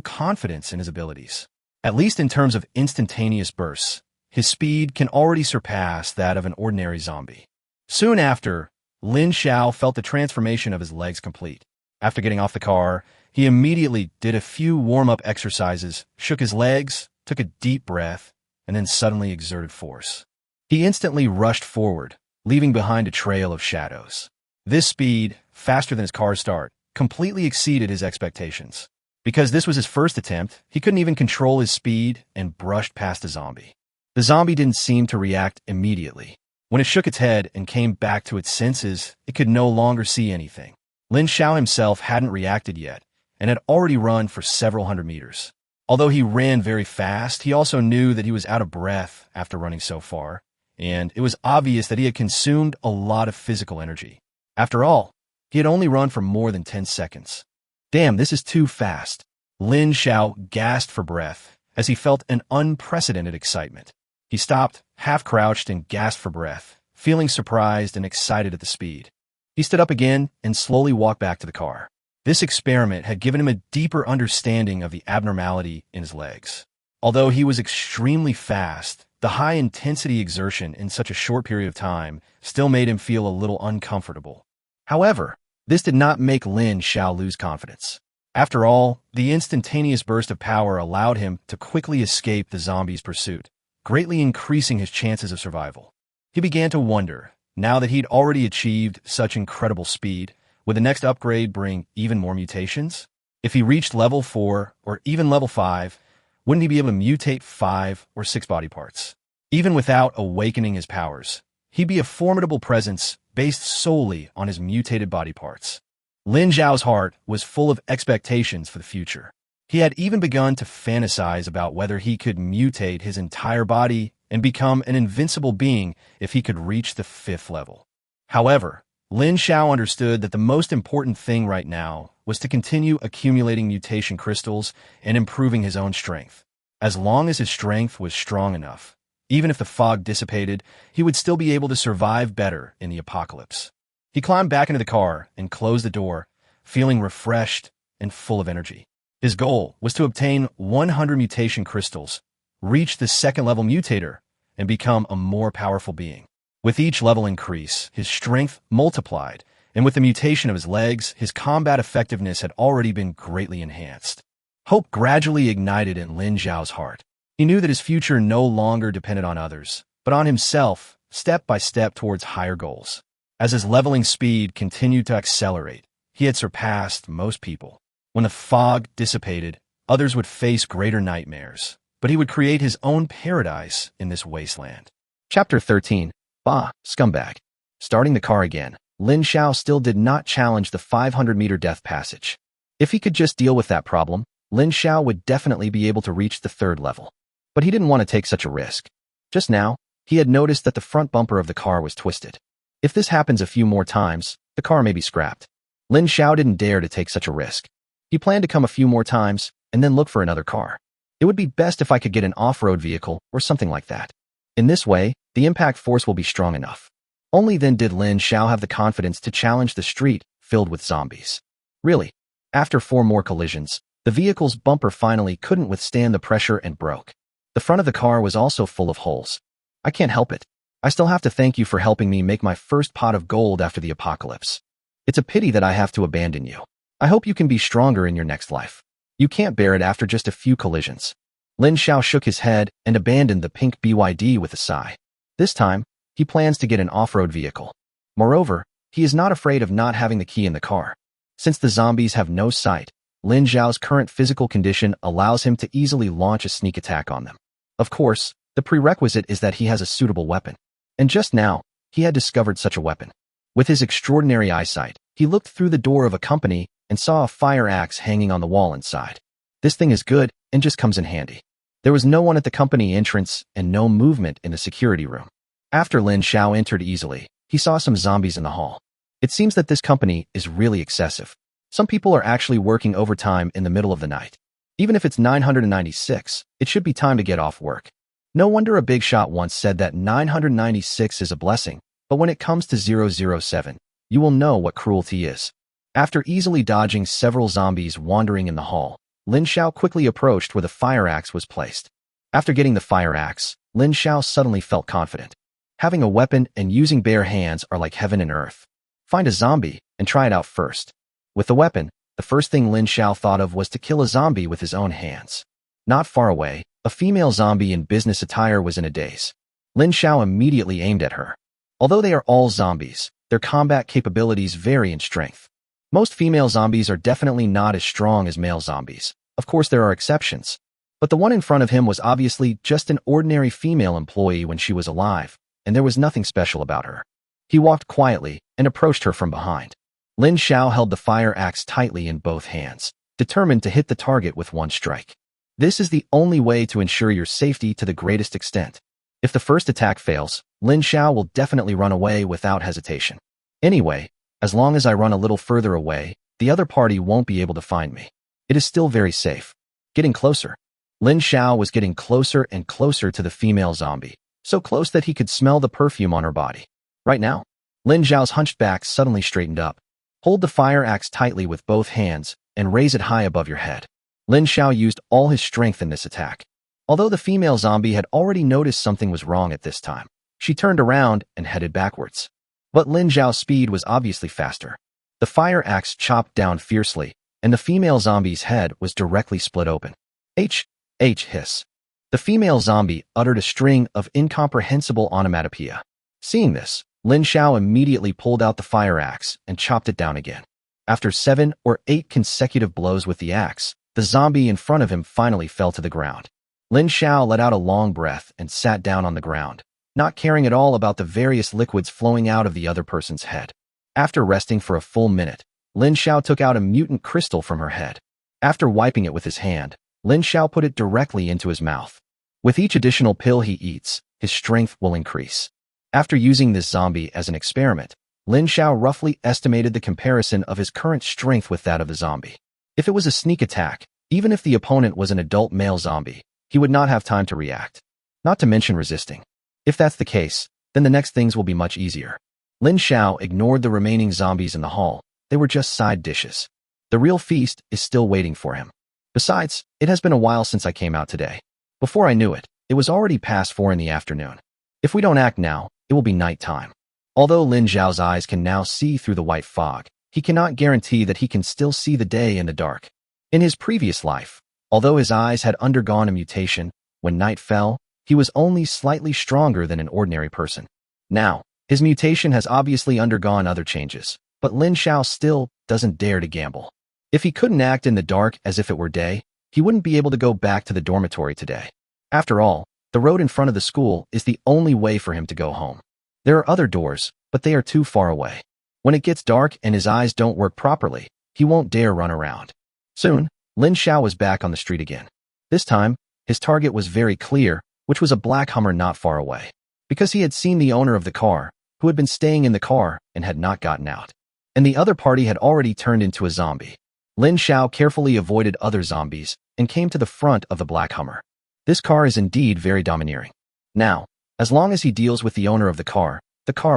confidence in his abilities. At least in terms of instantaneous bursts, his speed can already surpass that of an ordinary zombie. Soon after, Lin Xiao felt the transformation of his legs complete. After getting off the car, he immediately did a few warm-up exercises, shook his legs, took a deep breath, and then suddenly exerted force. He instantly rushed forward, leaving behind a trail of shadows. This speed, faster than his car's start, completely exceeded his expectations. Because this was his first attempt, he couldn't even control his speed and brushed past the zombie. The zombie didn't seem to react immediately. When it shook its head and came back to its senses, it could no longer see anything. Lin Xiao himself hadn't reacted yet, and had already run for several hundred meters. Although he ran very fast, he also knew that he was out of breath after running so far, and it was obvious that he had consumed a lot of physical energy. After all, he had only run for more than 10 seconds. Damn, this is too fast. Lin Xiao gasped for breath as he felt an unprecedented excitement. He stopped, half-crouched, and gasped for breath, feeling surprised and excited at the speed. He stood up again and slowly walked back to the car. This experiment had given him a deeper understanding of the abnormality in his legs. Although he was extremely fast, the high-intensity exertion in such a short period of time still made him feel a little uncomfortable. However, this did not make Lin Xiao lose confidence. After all, the instantaneous burst of power allowed him to quickly escape the zombie's pursuit, greatly increasing his chances of survival. He began to wonder, now that he'd already achieved such incredible speed, would the next upgrade bring even more mutations? If he reached level 4 or even level 5, wouldn't he be able to mutate 5 or 6 body parts? Even without awakening his powers, he'd be a formidable presence based solely on his mutated body parts. Lin Xiao's heart was full of expectations for the future. He had even begun to fantasize about whether he could mutate his entire body and become an invincible being if he could reach the 5th level. However, Lin Xiao understood that the most important thing right now was to continue accumulating mutation crystals and improving his own strength. As long as his strength was strong enough, even if the fog dissipated, he would still be able to survive better in the apocalypse. He climbed back into the car and closed the door, feeling refreshed and full of energy. His goal was to obtain 100 mutation crystals, reach the second-level mutator, and become a more powerful being. With each level increase, his strength multiplied, and with the mutation of his legs, his combat effectiveness had already been greatly enhanced. Hope gradually ignited in Lin Xiao's heart. He knew that his future no longer depended on others, but on himself, step by step towards higher goals. As his leveling speed continued to accelerate, he had surpassed most people. When the fog dissipated, others would face greater nightmares, but he would create his own paradise in this wasteland. Chapter 13. Bah, scumbag. Starting the car again, Lin Xiao still did not challenge the 500-meter death passage. If he could just deal with that problem, Lin Xiao would definitely be able to reach the third level. But he didn't want to take such a risk. Just now, he had noticed that the front bumper of the car was twisted. If this happens a few more times, the car may be scrapped. Lin Xiao didn't dare to take such a risk. He planned to come a few more times and then look for another car. It would be best if I could get an off-road vehicle or something like that. In this way, the impact force will be strong enough. Only then did Lin Xiao have the confidence to challenge the street filled with zombies. Really, after 4 more collisions, the vehicle's bumper finally couldn't withstand the pressure and broke. The front of the car was also full of holes. I can't help it. I still have to thank you for helping me make my first pot of gold after the apocalypse. It's a pity that I have to abandon you. I hope you can be stronger in your next life. You can't bear it after just a few collisions. Lin Xiao shook his head and abandoned the pink BYD with a sigh. This time, he plans to get an off-road vehicle. Moreover, he is not afraid of not having the key in the car. Since the zombies have no sight, Lin Xiao's current physical condition allows him to easily launch a sneak attack on them. Of course, the prerequisite is that he has a suitable weapon. And just now, he had discovered such a weapon. With his extraordinary eyesight, he looked through the door of a company and saw a fire axe hanging on the wall inside. This thing is good and just comes in handy. There was no one at the company entrance and no movement in the security room. After Lin Xiao entered easily, he saw some zombies in the hall. It seems that this company is really excessive. Some people are actually working overtime in the middle of the night. Even if it's 996, it should be time to get off work. No wonder a big shot once said that 996 is a blessing, but when it comes to 007, you will know what cruelty is. After easily dodging several zombies wandering in the hall, Lin Xiao quickly approached where the fire axe was placed. After getting the fire axe, Lin Xiao suddenly felt confident. Having a weapon and using bare hands are like heaven and earth. Find a zombie and try it out first. With the weapon, the first thing Lin Xiao thought of was to kill a zombie with his own hands. Not far away, a female zombie in business attire was in a daze. Lin Xiao immediately aimed at her. Although they are all zombies, their combat capabilities vary in strength. Most female zombies are definitely not as strong as male zombies. Of course, there are exceptions. But the one in front of him was obviously just an ordinary female employee when she was alive, and there was nothing special about her. He walked quietly and approached her from behind. Lin Xiao held the fire axe tightly in both hands, determined to hit the target with one strike. This is the only way to ensure your safety to the greatest extent. If the first attack fails, Lin Xiao will definitely run away without hesitation. Anyway, as long as I run a little further away, the other party won't be able to find me. It is still very safe. Getting closer. Lin Xiao was getting closer and closer to the female zombie, so close that he could smell the perfume on her body. Right now, Lin Xiao's hunched back suddenly straightened up. Hold the fire axe tightly with both hands and raise it high above your head. Lin Xiao used all his strength in this attack. Although the female zombie had already noticed something was wrong at this time, she turned around and headed backwards. But Lin Xiao's speed was obviously faster. The fire axe chopped down fiercely, and the female zombie's head was directly split open. Hiss. The female zombie uttered a string of incomprehensible onomatopoeia. Seeing this, Lin Xiao immediately pulled out the fire axe and chopped it down again. After 7 or 8 consecutive blows with the axe, the zombie in front of him finally fell to the ground. Lin Xiao let out a long breath and sat down on the ground, not caring at all about the various liquids flowing out of the other person's head. After resting for a full minute, Lin Xiao took out a mutant crystal from her head. After wiping it with his hand, Lin Xiao put it directly into his mouth. With each additional pill he eats, his strength will increase. After using this zombie as an experiment, Lin Xiao roughly estimated the comparison of his current strength with that of the zombie. If it was a sneak attack, even if the opponent was an adult male zombie, he would not have time to react, not to mention resisting. If that's the case, then the next things will be much easier. Lin Xiao ignored the remaining zombies in the hall. They were just side dishes. The real feast is still waiting for him. Besides, it has been a while since I came out today. Before I knew it, it was already past 4 in the afternoon. If we don't act now, it will be night time. Although Lin Xiao's eyes can now see through the white fog, he cannot guarantee that he can still see the day in the dark. In his previous life, although his eyes had undergone a mutation, when night fell, he was only slightly stronger than an ordinary person. Now, his mutation has obviously undergone other changes, but Lin Xiao still doesn't dare to gamble. If he couldn't act in the dark as if it were day, he wouldn't be able to go back to the dormitory today. After all, the road in front of the school is the only way for him to go home. There are other doors, but they are too far away. When it gets dark and his eyes don't work properly, he won't dare run around. Soon, Lin Xiao was back on the street again. This time, his target was very clear, which was a black Hummer not far away. Because he had seen the owner of the car, who had been staying in the car and had not gotten out. And the other party had already turned into a zombie. Lin Xiao carefully avoided other zombies and came to the front of the black Hummer. This car is indeed very domineering. Now, as long as he deals with the owner of the car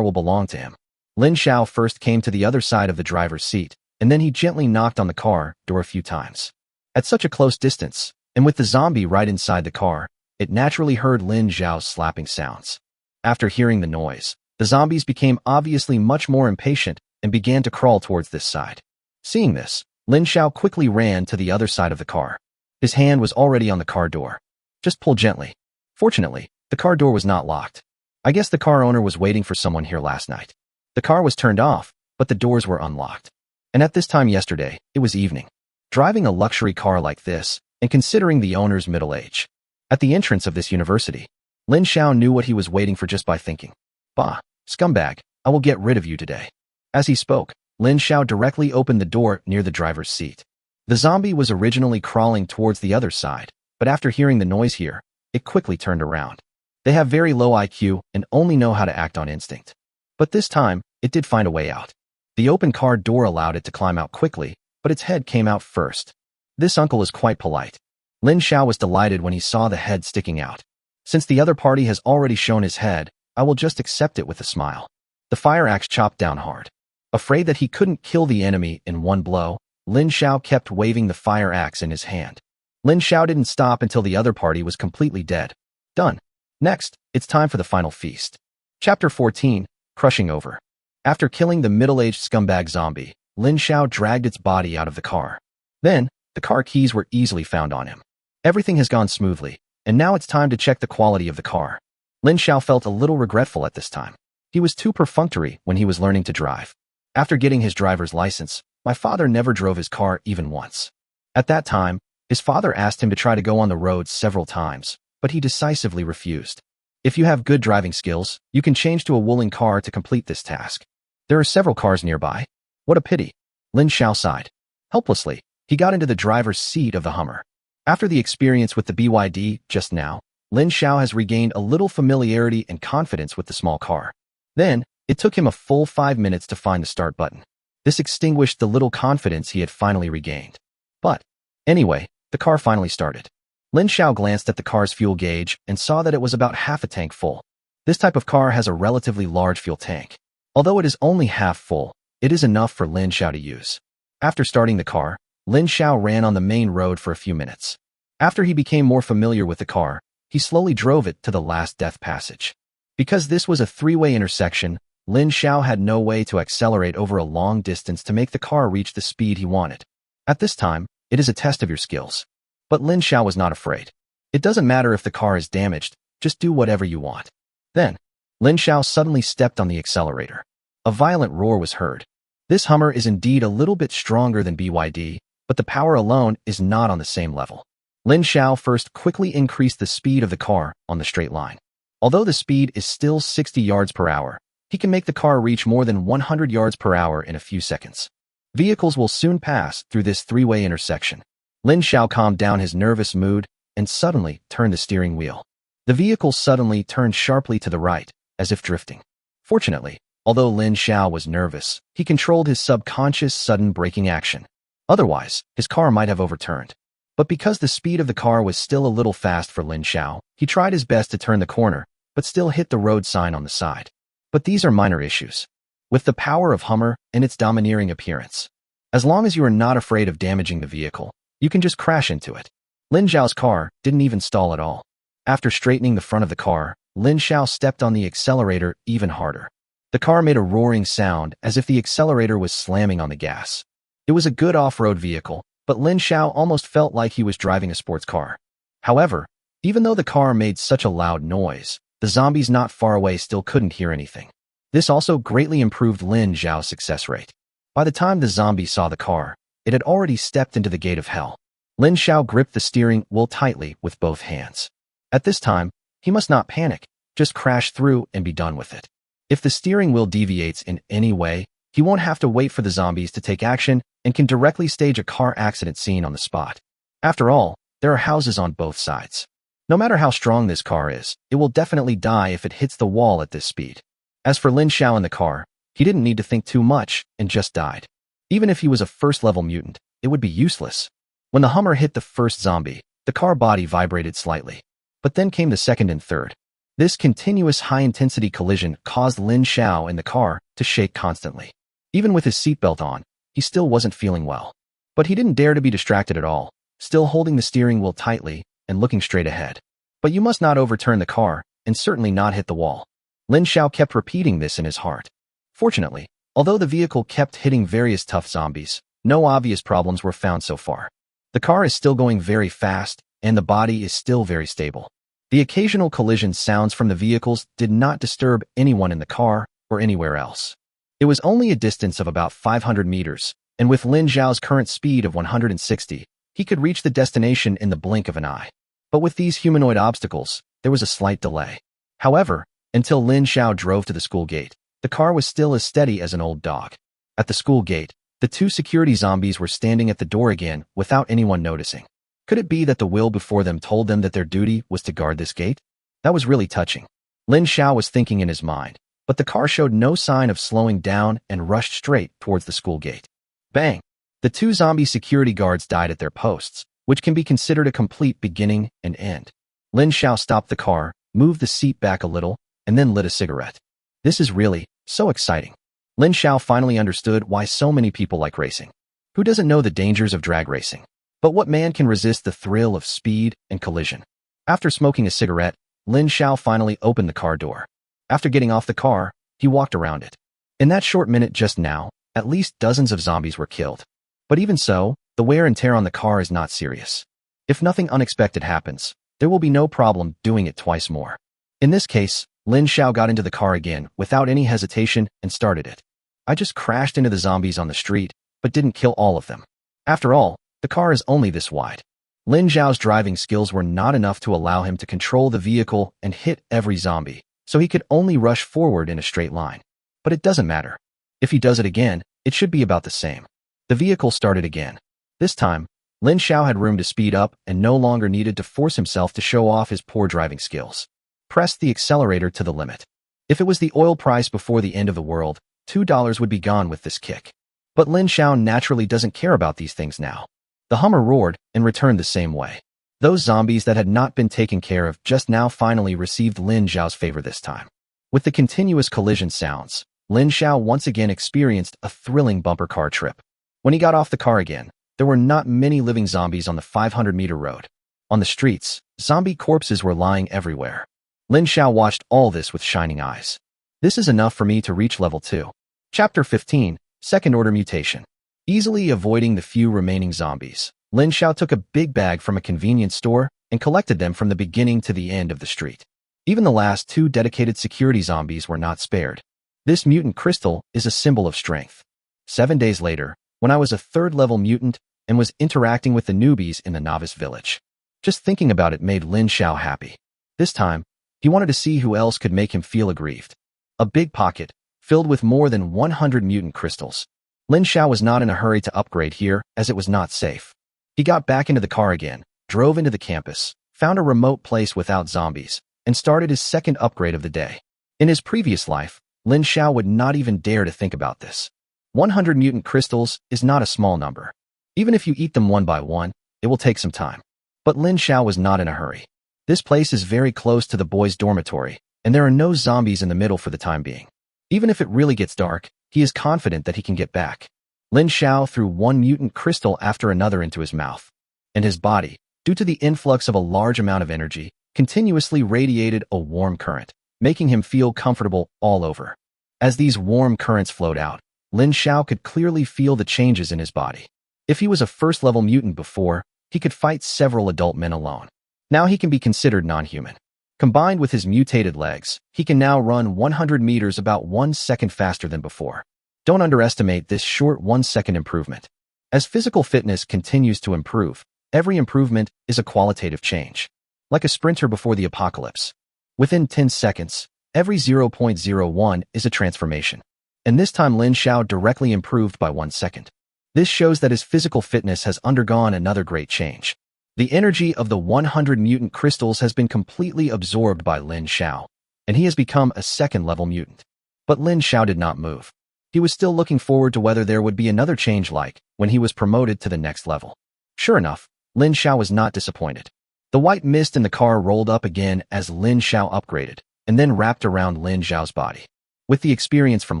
will belong to him. Lin Xiao first came to the other side of the driver's seat, and then he gently knocked on the car door a few times. At such a close distance, and with the zombie right inside the car, it naturally heard Lin Xiao's slapping sounds. After hearing the noise, the zombies became obviously much more impatient and began to crawl towards this side. Seeing this, Lin Xiao quickly ran to the other side of the car. His hand was already on the car door. Just pull gently. Fortunately, the car door was not locked. I guess the car owner was waiting for someone here last night. The car was turned off, but the doors were unlocked. And at this time yesterday, it was evening. Driving a luxury car like this, and considering the owner's middle age. At the entrance of this university, Lin Xiao knew what he was waiting for just by thinking. Bah, scumbag, I will get rid of you today. As he spoke, Lin Xiao directly opened the door near the driver's seat. The zombie was originally crawling towards the other side, but after hearing the noise here, it quickly turned around. They have very low IQ and only know how to act on instinct. But this time, it did find a way out. The open car door allowed it to climb out quickly, but its head came out first. This uncle is quite polite. Lin Xiao was delighted when he saw the head sticking out. Since the other party has already shown his head, I will just accept it with a smile. The fire axe chopped down hard. Afraid that he couldn't kill the enemy in one blow, Lin Xiao kept waving the fire axe in his hand. Lin Xiao didn't stop until the other party was completely dead. Done. Next, it's time for the final feast. Chapter 14, Crushing Over. After killing the middle-aged scumbag zombie, Lin Xiao dragged its body out of the car. Then, the car keys were easily found on him. Everything has gone smoothly, and now it's time to check the quality of the car. Lin Xiao felt a little regretful at this time. He was too perfunctory when he was learning to drive. After getting his driver's license, my father never drove his car even once. At that time, his father asked him to try to go on the road several times, but he decisively refused. If you have good driving skills, you can change to a wooling car to complete this task. There are several cars nearby. What a pity. Lin Xiao sighed. Helplessly, he got into the driver's seat of the Hummer. After the experience with the BYD just now, Lin Xiao has regained a little familiarity and confidence with the small car. Then, it took him a full 5 minutes to find the start button. This extinguished the little confidence he had finally regained. But, anyway, the car finally started. Lin Xiao glanced at the car's fuel gauge and saw that it was about half a tank full. This type of car has a relatively large fuel tank. Although it is only half full, it is enough for Lin Xiao to use. After starting the car, Lin Xiao ran on the main road for a few minutes. After he became more familiar with the car, he slowly drove it to the last death passage. Because this was a three-way intersection, Lin Xiao had no way to accelerate over a long distance to make the car reach the speed he wanted. At this time, it is a test of your skills. But Lin Xiao was not afraid. It doesn't matter if the car is damaged, just do whatever you want. Then, Lin Xiao suddenly stepped on the accelerator. A violent roar was heard. This Hummer is indeed a little bit stronger than BYD, but the power alone is not on the same level. Lin Xiao first quickly increased the speed of the car on the straight line. Although the speed is still 60 yards per hour, he can make the car reach more than 100 yards per hour in a few seconds. Vehicles will soon pass through this three-way intersection. Lin Xiao calmed down his nervous mood and suddenly turned the steering wheel. The vehicle suddenly turned sharply to the right, as if drifting. Fortunately, Although Lin Xiao was nervous, he controlled his subconscious sudden braking action. Otherwise, his car might have overturned. But because the speed of the car was still a little fast for Lin Xiao, he tried his best to turn the corner, but still hit the road sign on the side. But these are minor issues. With the power of Hummer and its domineering appearance, as long as you are not afraid of damaging the vehicle, you can just crash into it. Lin Xiao's car didn't even stall at all. After straightening the front of the car, Lin Xiao stepped on the accelerator even harder. The car made a roaring sound as if the accelerator was slamming on the gas. It was a good off-road vehicle, but Lin Xiao almost felt like he was driving a sports car. However, even though the car made such a loud noise, the zombies not far away still couldn't hear anything. This also greatly improved Lin Xiao's success rate. By the time the zombies saw the car, it had already stepped into the gate of hell. Lin Xiao gripped the steering wheel tightly with both hands. At this time, he must not panic, just crash through and be done with it. If the steering wheel deviates in any way, he won't have to wait for the zombies to take action and can directly stage a car accident scene on the spot. After all, there are houses on both sides. No matter how strong this car is, it will definitely die if it hits the wall at this speed. As for Lin Xiao in the car, he didn't need to think too much and just died. Even if he was a first-level mutant, it would be useless. When the Hummer hit the first zombie, the car body vibrated slightly. But then came the second and third. This continuous high-intensity collision caused Lin Xiao in the car to shake constantly. Even with his seatbelt on, he still wasn't feeling well. But he didn't dare to be distracted at all, still holding the steering wheel tightly and looking straight ahead. But you must not overturn the car, and certainly not hit the wall. Lin Xiao kept repeating this in his heart. Fortunately, although the vehicle kept hitting various tough zombies, no obvious problems were found so far. The car is still going very fast, and the body is still very stable. The occasional collision sounds from the vehicles did not disturb anyone in the car or anywhere else. It was only a distance of about 500 meters, and with Lin Xiao's current speed of 160, he could reach the destination in the blink of an eye. But with these humanoid obstacles, there was a slight delay. However, until Lin Xiao drove to the school gate, the car was still as steady as an old dog. At the school gate, the two security zombies were standing at the door again without anyone noticing. Could it be that the will before them told them that their duty was to guard this gate? That was really touching. Lin Xiao was thinking in his mind, but the car showed no sign of slowing down and rushed straight towards the school gate. Bang! The two zombie security guards died at their posts, which can be considered a complete beginning and end. Lin Xiao stopped the car, moved the seat back a little, and then lit a cigarette. This is really so exciting. Lin Xiao finally understood why so many people like racing. Who doesn't know the dangers of drag racing? But what man can resist the thrill of speed and collision? After smoking a cigarette, Lin Xiao finally opened the car door. After getting off the car, he walked around it. In that short minute just now, at least dozens of zombies were killed. But even so, the wear and tear on the car is not serious. If nothing unexpected happens, there will be no problem doing it twice more. In this case, Lin Xiao got into the car again without any hesitation and started it. I just crashed into the zombies on the street, but didn't kill all of them. After all, the car is only this wide. Lin Xiao's driving skills were not enough to allow him to control the vehicle and hit every zombie, so he could only rush forward in a straight line. But it doesn't matter. If he does it again, it should be about the same. The vehicle started again. This time, Lin Xiao had room to speed up and no longer needed to force himself to show off his poor driving skills. Pressed the accelerator to the limit. If it was the oil price before the end of the world, $2 would be gone with this kick. But Lin Xiao naturally doesn't care about these things now. The Hummer roared and returned the same way. Those zombies that had not been taken care of just now finally received Lin Xiao's favor this time. With the continuous collision sounds, Lin Xiao once again experienced a thrilling bumper car trip. When he got off the car again, there were not many living zombies on the 500-meter road. On the streets, zombie corpses were lying everywhere. Lin Xiao watched all this with shining eyes. This is enough for me to reach level 2. Chapter 15, Second-Order Mutation. Easily avoiding the few remaining zombies, Lin Xiao took a big bag from a convenience store and collected them from the beginning to the end of the street. Even the last two dedicated security zombies were not spared. This mutant crystal is a symbol of strength. 7 days later, when I was a third-level mutant and was interacting with the newbies in the novice village. Just thinking about it made Lin Xiao happy. This time, he wanted to see who else could make him feel aggrieved. A big pocket, filled with more than 100 mutant crystals. Lin Xiao was not in a hurry to upgrade here, as it was not safe. He got back into the car again, drove into the campus, found a remote place without zombies, and started his second upgrade of the day. In his previous life, Lin Xiao would not even dare to think about this. 100 mutant crystals is not a small number. Even if you eat them one by one, it will take some time. But Lin Xiao was not in a hurry. This place is very close to the boys' dormitory, and there are no zombies in the middle for the time being. Even if it really gets dark, he is confident that he can get back. Lin Xiao threw one mutant crystal after another into his mouth, and his body, due to the influx of a large amount of energy, continuously radiated a warm current, making him feel comfortable all over. As these warm currents flowed out, Lin Xiao could clearly feel the changes in his body. If he was a first-level mutant before, he could fight several adult men alone. Now he can be considered non-human. Combined with his mutated legs, he can now run 100 meters about 1 second faster than before. Don't underestimate this short 1-second improvement. As physical fitness continues to improve, every improvement is a qualitative change. Like a sprinter before the apocalypse. Within 10 seconds, every 0.01 is a transformation. And this time Lin Xiao directly improved by 1 second. This shows that his physical fitness has undergone another great change. The energy of the 100 mutant crystals has been completely absorbed by Lin Xiao, and he has become a second-level mutant. But Lin Xiao did not move. He was still looking forward to whether there would be another change like when he was promoted to the next level. Sure enough, Lin Xiao was not disappointed. The white mist in the car rolled up again as Lin Xiao upgraded, and then wrapped around Lin Xiao's body. With the experience from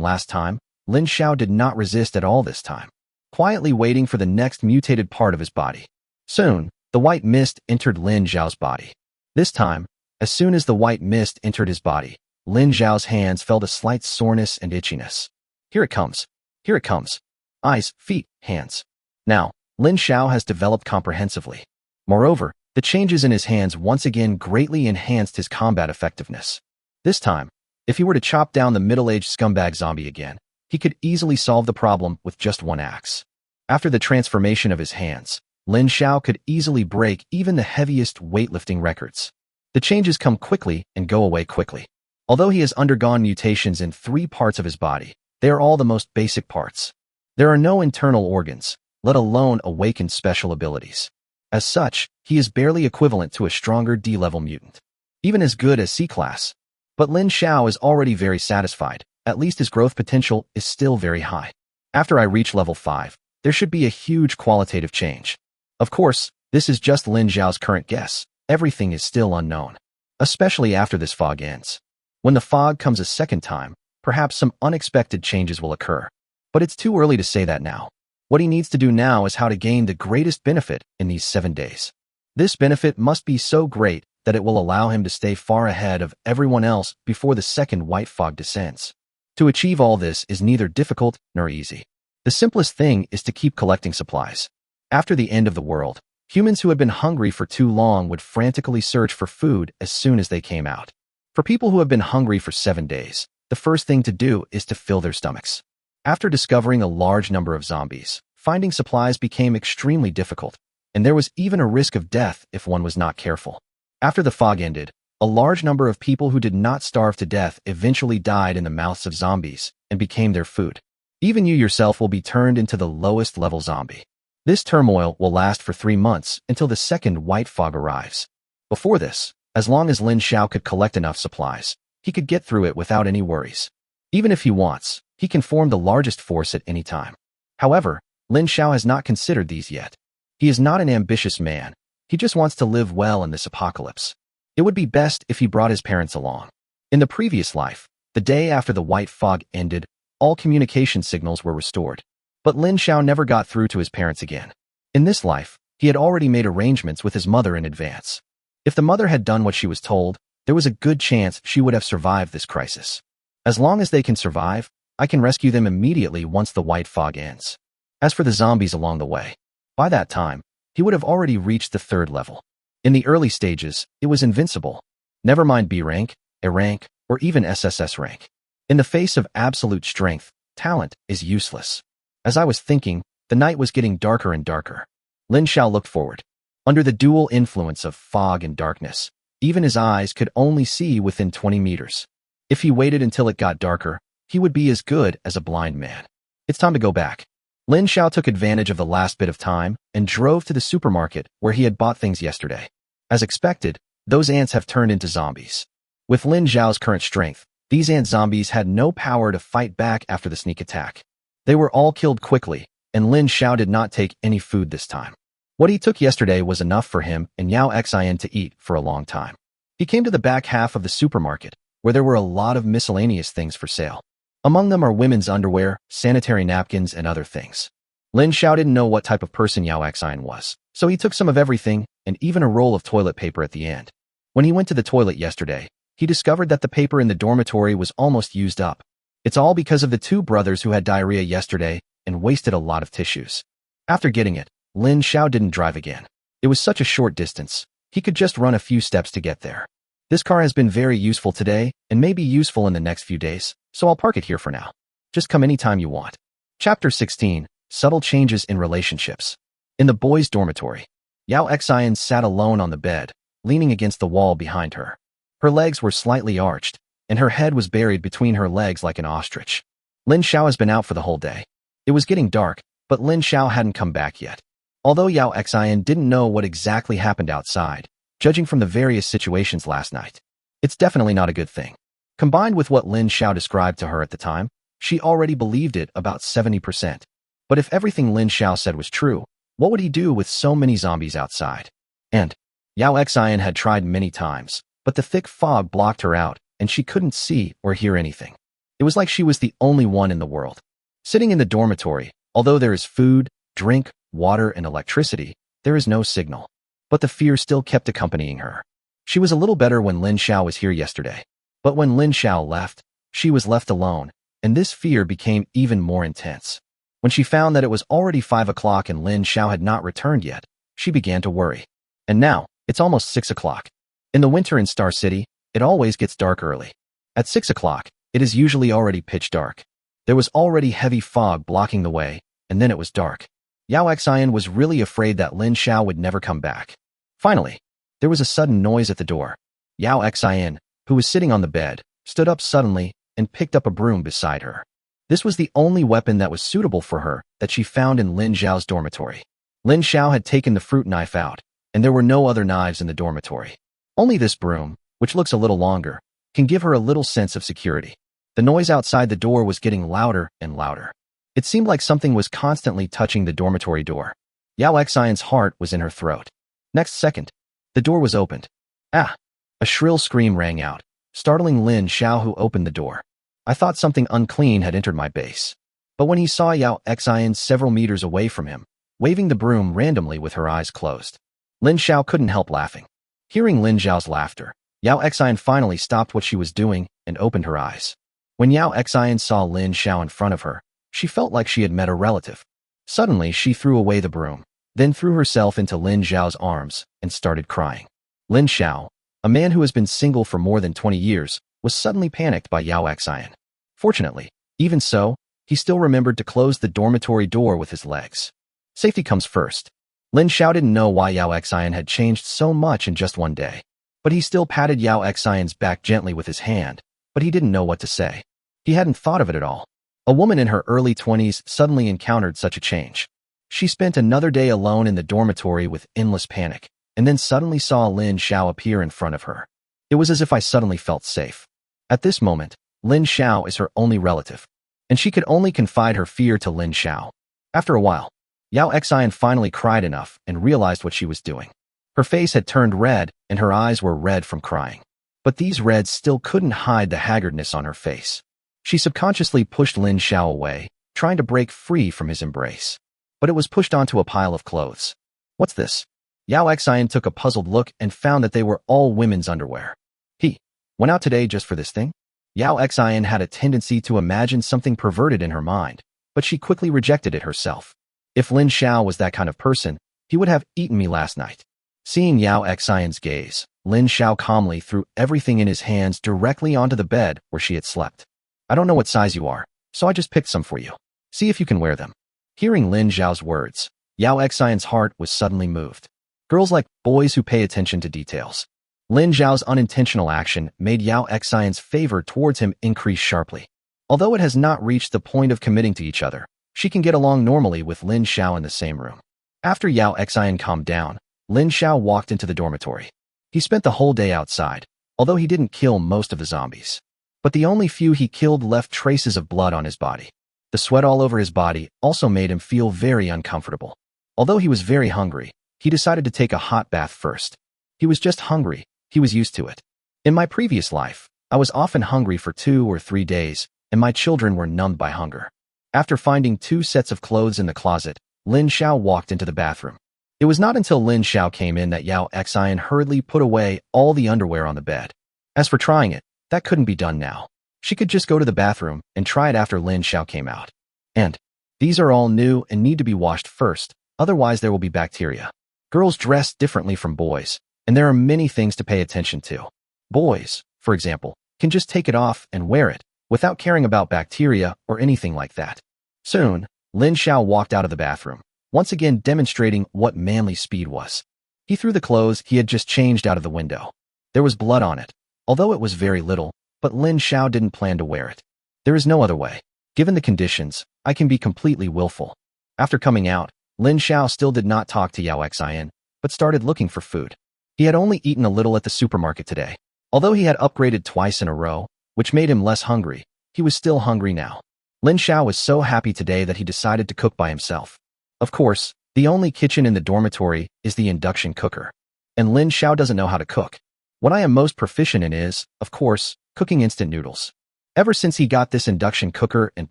last time, Lin Xiao did not resist at all this time, quietly waiting for the next mutated part of his body. Soon, the white mist entered Lin Xiao's body. This time, as soon as the white mist entered his body, Lin Xiao's hands felt a slight soreness and itchiness. Here it comes. Here it comes. Eyes, feet, hands. Now, Lin Xiao has developed comprehensively. Moreover, the changes in his hands once again greatly enhanced his combat effectiveness. This time, if he were to chop down the middle-aged scumbag zombie again, he could easily solve the problem with just one axe. After the transformation of his hands, Lin Xiao could easily break even the heaviest weightlifting records. The changes come quickly and go away quickly. Although he has undergone mutations in 3 parts of his body, they are all the most basic parts. There are no internal organs, let alone awakened special abilities. As such, he is barely equivalent to a stronger D-level mutant. Even as good as C-class. But Lin Xiao is already very satisfied, at least his growth potential is still very high. After I reach level 5, there should be a huge qualitative change. Of course, this is just Lin Xiao's current guess. Everything is still unknown. Especially after this fog ends. When the fog comes a second time, perhaps some unexpected changes will occur. But it's too early to say that now. What he needs to do now is how to gain the greatest benefit in these 7 days. This benefit must be so great that it will allow him to stay far ahead of everyone else before the second white fog descends. To achieve all this is neither difficult nor easy. The simplest thing is to keep collecting supplies. After the end of the world, humans who had been hungry for too long would frantically search for food as soon as they came out. For people who have been hungry for 7 days, the first thing to do is to fill their stomachs. After discovering a large number of zombies, finding supplies became extremely difficult, and there was even a risk of death if one was not careful. After the fog ended, a large number of people who did not starve to death eventually died in the mouths of zombies and became their food. Even you yourself will be turned into the lowest level zombie. This turmoil will last for 3 months until the second white fog arrives. Before this, as long as Lin Xiao could collect enough supplies, he could get through it without any worries. Even if he wants, he can form the largest force at any time. However, Lin Xiao has not considered these yet. He is not an ambitious man. He just wants to live well in this apocalypse. It would be best if he brought his parents along. In the previous life, the day after the white fog ended, all communication signals were restored. But Lin Xiao never got through to his parents again. In this life, he had already made arrangements with his mother in advance. If the mother had done what she was told, there was a good chance she would have survived this crisis. As long as they can survive, I can rescue them immediately once the white fog ends. As for the zombies along the way, by that time, he would have already reached the 3rd level. In the early stages, it was invincible. Never mind B rank, A rank, or even SSS rank. In the face of absolute strength, talent is useless. As I was thinking, the night was getting darker and darker. Lin Xiao looked forward. Under the dual influence of fog and darkness, even his eyes could only see within 20 meters. If he waited until it got darker, he would be as good as a blind man. It's time to go back. Lin Xiao took advantage of the last bit of time and drove to the supermarket where he had bought things yesterday. As expected, those ants have turned into zombies. With Lin Xiao's current strength, These ant zombies had no power to fight back after the sneak attack. They were all killed quickly, and Lin Xiao did not take any food this time. What he took yesterday was enough for him and Yao Xian to eat for a long time. He came to the back half of the supermarket, where there were a lot of miscellaneous things for sale. Among them are women's underwear, sanitary napkins, and other things. Lin Xiao didn't know what type of person Yao Xian was, so he took some of everything, and even a roll of toilet paper at the end. When he went to the toilet yesterday, he discovered that the paper in the dormitory was almost used up. It's all because of the two brothers who had diarrhea yesterday and wasted a lot of tissues. After getting it, Lin Xiao didn't drive again. It was such a short distance, he could just run a few steps to get there. This car has been very useful today and may be useful in the next few days, so I'll park it here for now. Just come anytime you want. Chapter 16, Subtle Changes in Relationships. In the boys' dormitory, Yao Xian sat alone on the bed, leaning against the wall behind her. Her legs were slightly arched, and her head was buried between her legs like an ostrich. Lin Xiao has been out for the whole day. It was getting dark, but Lin Xiao hadn't come back yet. Although Yao Xian didn't know what exactly happened outside, judging from the various situations last night, it's definitely not a good thing. Combined with what Lin Xiao described to her at the time, she already believed it about 70%. But if everything Lin Xiao said was true, what would he do with so many zombies outside? And Yao Xian had tried many times, but the thick fog blocked her out, and she couldn't see or hear anything. It was like she was the only one in the world. Sitting in the dormitory, although there is food, drink, water, and electricity, there is no signal. But the fear still kept accompanying her. She was a little better when Lin Xiao was here yesterday. But when Lin Xiao left, she was left alone, and this fear became even more intense. When she found that it was already 5 o'clock and Lin Xiao had not returned yet, she began to worry. And now, it's almost 6 o'clock. In the winter in Star City, it always gets dark early. At 6 o'clock, it is usually already pitch dark. There was already heavy fog blocking the way, and then it was dark. Yao Xian was really afraid that Lin Xiao would never come back. Finally, there was a sudden noise at the door. Yao Xian, who was sitting on the bed, stood up suddenly and picked up a broom beside her. This was the only weapon that was suitable for her that she found in Lin Xiao's dormitory. Lin Xiao had taken the fruit knife out, and there were no other knives in the dormitory. Only this broom, which looks a little longer, can give her a little sense of security. The noise outside the door was getting louder and louder. It seemed like something was constantly touching the dormitory door. Yao Xian's heart was in her throat. Next second, the door was opened. Ah! A shrill scream rang out, startling Lin Xiao, who opened the door. I thought something unclean had entered my base. But when he saw Yao Xian several meters away from him, waving the broom randomly with her eyes closed, Lin Xiao couldn't help laughing. Hearing Lin Xiao's laughter, Yao Xian finally stopped what she was doing and opened her eyes. When Yao Xian saw Lin Xiao in front of her, she felt like she had met a relative. Suddenly, she threw away the broom, then threw herself into Lin Xiao's arms and started crying. Lin Xiao, a man who has been single for more than 20 years, was suddenly panicked by Yao Xian. Fortunately, even so, he still remembered to close the dormitory door with his legs. Safety comes first. Lin Xiao didn't know why Yao Xian had changed so much in just one day. But he still patted Yao Xian's back gently with his hand, but he didn't know what to say. He hadn't thought of it at all. A woman in her early 20s suddenly encountered such a change. She spent another day alone in the dormitory with endless panic, and then suddenly saw Lin Xiao appear in front of her. It was as if I suddenly felt safe. At this moment, Lin Xiao is her only relative, and she could only confide her fear to Lin Xiao. After a while, Yao Xian finally cried enough and realized what she was doing. Her face had turned red, and her eyes were red from crying. But these reds still couldn't hide the haggardness on her face. She subconsciously pushed Lin Xiao away, trying to break free from his embrace. But it was pushed onto a pile of clothes. What's this? Yao Xian took a puzzled look and found that they were all women's underwear. He went out today just for this thing? Yao Xian had a tendency to imagine something perverted in her mind, but she quickly rejected it herself. If Lin Xiao was that kind of person, he would have eaten me last night. Seeing Yao Xian's gaze, Lin Xiao calmly threw everything in his hands directly onto the bed where she had slept. I don't know what size you are, so I just picked some for you. See if you can wear them. Hearing Lin Xiao's words, Yao Xian's heart was suddenly moved. Girls like boys who pay attention to details. Lin Xiao's unintentional action made Yao Xian's favor towards him increase sharply. Although it has not reached the point of committing to each other, she can get along normally with Lin Xiao in the same room. After Yao Xian calmed down, Lin Xiao walked into the dormitory. He spent the whole day outside, although he didn't kill most of the zombies. But the only few he killed left traces of blood on his body. The sweat all over his body also made him feel very uncomfortable. Although he was very hungry, he decided to take a hot bath first. He was just hungry. He was used to it. In my previous life, I was often hungry for 2 or 3 days, and my children were numbed by hunger. After finding 2 sets of clothes in the closet, Lin Xiao walked into the bathroom. It was not until Lin Xiao came in that Yao Xian hurriedly put away all the underwear on the bed. As for trying it, that couldn't be done now. She could just go to the bathroom and try it after Lin Xiao came out. And these are all new and need to be washed first, otherwise there will be bacteria. Girls dress differently from boys, and there are many things to pay attention to. Boys, for example, can just take it off and wear it, without caring about bacteria or anything like that. Soon, Lin Xiao walked out of the bathroom, once again demonstrating what manly speed was. He threw the clothes he had just changed out of the window. There was blood on it, although it was very little, but Lin Xiao didn't plan to wear it. There is no other way. Given the conditions, I can be completely willful. After coming out, Lin Xiao still did not talk to Yao Xian, but started looking for food. He had only eaten a little at the supermarket today. Although he had upgraded twice in a row, which made him less hungry, he was still hungry now. Lin Xiao was so happy today that he decided to cook by himself. Of course, the only kitchen in the dormitory is the induction cooker. And Lin Xiao doesn't know how to cook. What I am most proficient in is, of course, cooking instant noodles. Ever since he got this induction cooker and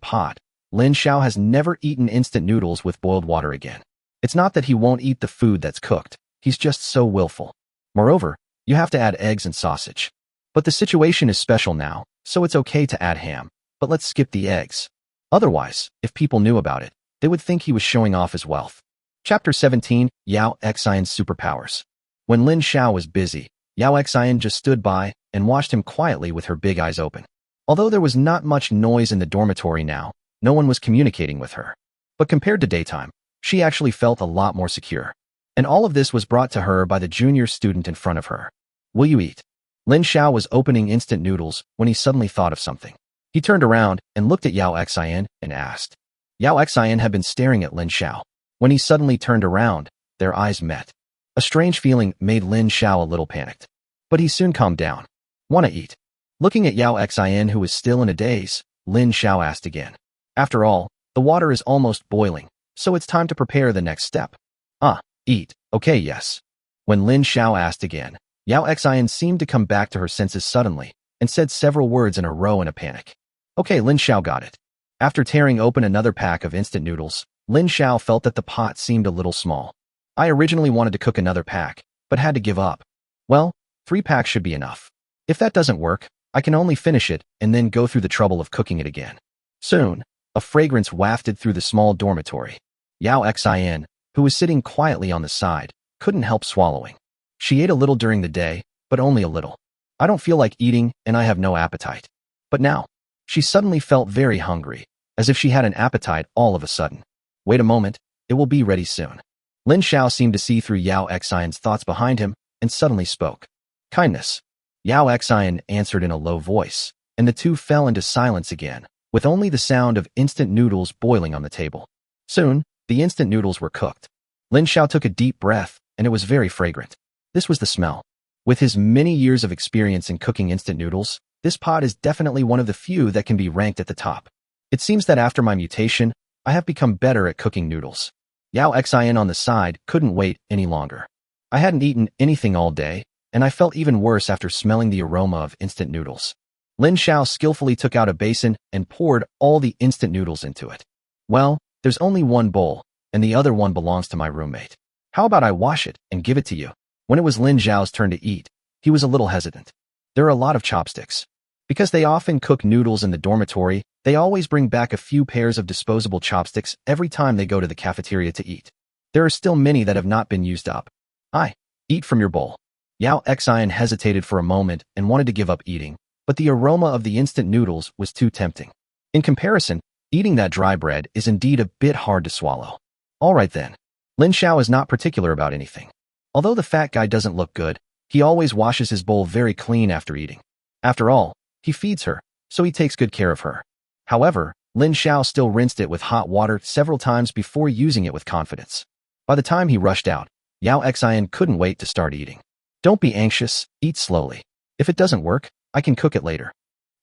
pot, Lin Xiao has never eaten instant noodles with boiled water again. It's not that he won't eat the food that's cooked, he's just so willful. Moreover, you have to add eggs and sausage. But the situation is special now, so it's okay to add ham, but let's skip the eggs. Otherwise, if people knew about it, they would think he was showing off his wealth. Chapter 17, Yao Xian's Superpowers. When Lin Xiao was busy, Yao Xian just stood by and watched him quietly with her big eyes open. Although there was not much noise in the dormitory now, no one was communicating with her. But compared to daytime, she actually felt a lot more secure. And all of this was brought to her by the junior student in front of her. Will you eat? Lin Xiao was opening instant noodles when he suddenly thought of something. He turned around and looked at Yao Xian and asked. Yao Xian had been staring at Lin Xiao. When he suddenly turned around, their eyes met. A strange feeling made Lin Xiao a little panicked. But he soon calmed down. Wanna eat? Looking at Yao Xian, who was still in a daze, Lin Xiao asked again. After all, the water is almost boiling, so it's time to prepare the next step. Eat. Okay, yes. When Lin Xiao asked again, Yao Xian seemed to come back to her senses suddenly and said several words in a row in a panic. Okay, Lin Xiao got it. After tearing open another pack of instant noodles, Lin Xiao felt that the pot seemed a little small. I originally wanted to cook another pack, but had to give up. Well, 3 packs should be enough. If that doesn't work, I can only finish it and then go through the trouble of cooking it again. Soon, a fragrance wafted through the small dormitory. Yao Xian, who was sitting quietly on the side, couldn't help swallowing. She ate a little during the day, but only a little. I don't feel like eating and I have no appetite. But now, she suddenly felt very hungry, as if she had an appetite all of a sudden. Wait a moment, it will be ready soon. Lin Xiao seemed to see through Yao Xian's thoughts behind him and suddenly spoke. Kindness. Yao Xian answered in a low voice, and the two fell into silence again, with only the sound of instant noodles boiling on the table. Soon, the instant noodles were cooked. Lin Xiao took a deep breath, and it was very fragrant. This was the smell. With his many years of experience in cooking instant noodles, this pot is definitely one of the few that can be ranked at the top. It seems that after my mutation, I have become better at cooking noodles. Yao Xian on the side couldn't wait any longer. I hadn't eaten anything all day, and I felt even worse after smelling the aroma of instant noodles. Lin Xiao skillfully took out a basin and poured all the instant noodles into it. Well, there's only one bowl, and the other one belongs to my roommate. How about I wash it and give it to you? When it was Lin Xiao's turn to eat, he was a little hesitant. There are a lot of chopsticks. Because they often cook noodles in the dormitory, they always bring back a few pairs of disposable chopsticks every time they go to the cafeteria to eat. There are still many that have not been used up. Eat from your bowl. Yao Xian hesitated for a moment and wanted to give up eating, but the aroma of the instant noodles was too tempting. In comparison, eating that dry bread is indeed a bit hard to swallow. All right then. Lin Xiao is not particular about anything. Although the fat guy doesn't look good, he always washes his bowl very clean after eating. After all, he feeds her, so he takes good care of her. However, Lin Xiao still rinsed it with hot water several times before using it with confidence. By the time he rushed out, Yao Xian couldn't wait to start eating. Don't be anxious, eat slowly. If it doesn't work, I can cook it later.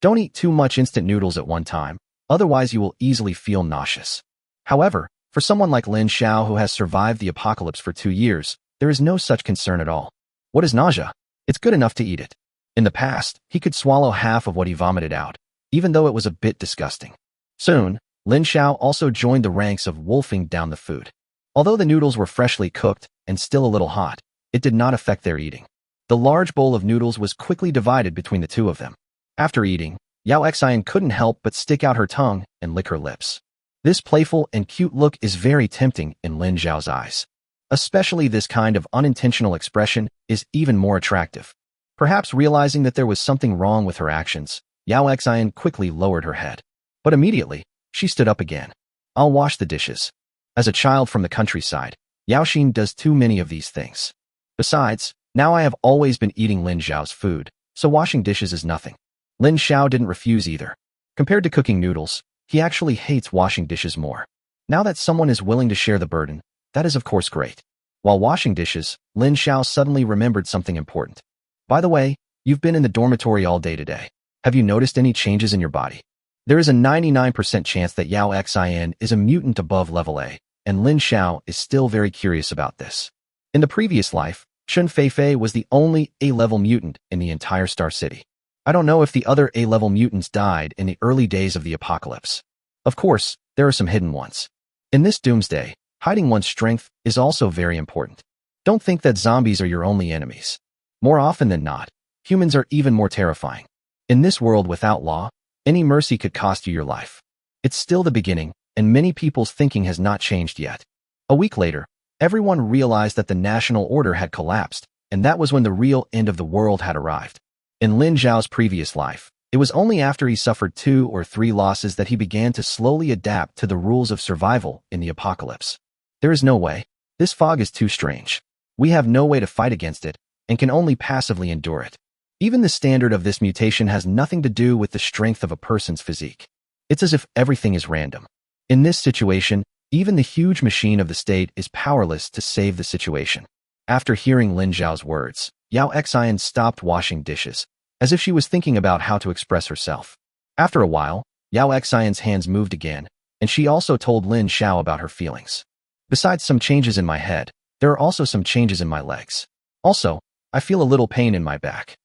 Don't eat too much instant noodles at one time, otherwise you will easily feel nauseous. However, for someone like Lin Xiao who has survived the apocalypse for 2 years, there is no such concern at all. What is nausea? It's good enough to eat it. In the past, he could swallow half of what he vomited out, even though it was a bit disgusting. Soon, Lin Xiao also joined the ranks of wolfing down the food. Although the noodles were freshly cooked and still a little hot, it did not affect their eating. The large bowl of noodles was quickly divided between the two of them. After eating, Yao Xian couldn't help but stick out her tongue and lick her lips. This playful and cute look is very tempting in Lin Xiao's eyes. Especially this kind of unintentional expression is even more attractive. Perhaps realizing that there was something wrong with her actions, Yao Xian quickly lowered her head. But immediately, she stood up again. I'll wash the dishes. As a child from the countryside, Yao Xin does too many of these things. Besides, now I have always been eating Lin Xiao's food, so washing dishes is nothing. Lin Xiao didn't refuse either. Compared to cooking noodles, he actually hates washing dishes more. Now that someone is willing to share the burden, that is of course great. While washing dishes, Lin Xiao suddenly remembered something important. By the way, you've been in the dormitory all day today. Have you noticed any changes in your body? There is a 99% chance that Yao Xian is a mutant above level A, and Lin Xiao is still very curious about this. In the previous life, Chun Feifei was the only A-level mutant in the entire Star City. I don't know if the other A-level mutants died in the early days of the apocalypse. Of course, there are some hidden ones. In this doomsday, hiding one's strength is also very important. Don't think that zombies are your only enemies. More often than not, humans are even more terrifying. In this world without law, any mercy could cost you your life. It's still the beginning, and many people's thinking has not changed yet. A week later, everyone realized that the national order had collapsed, and that was when the real end of the world had arrived. In Lin Xiao's previous life, it was only after he suffered 2 or 3 losses that he began to slowly adapt to the rules of survival in the apocalypse. There is no way. This fog is too strange. We have no way to fight against it, and can only passively endure it. Even the standard of this mutation has nothing to do with the strength of a person's physique. It's as if everything is random. In this situation, even the huge machine of the state is powerless to save the situation. After hearing Lin Xiao's words, Yao Xian stopped washing dishes, as if she was thinking about how to express herself. After a while, Yao Xian's hands moved again, and she also told Lin Xiao about her feelings. Besides some changes in my head, there are also some changes in my legs. Also, I feel a little pain in my back.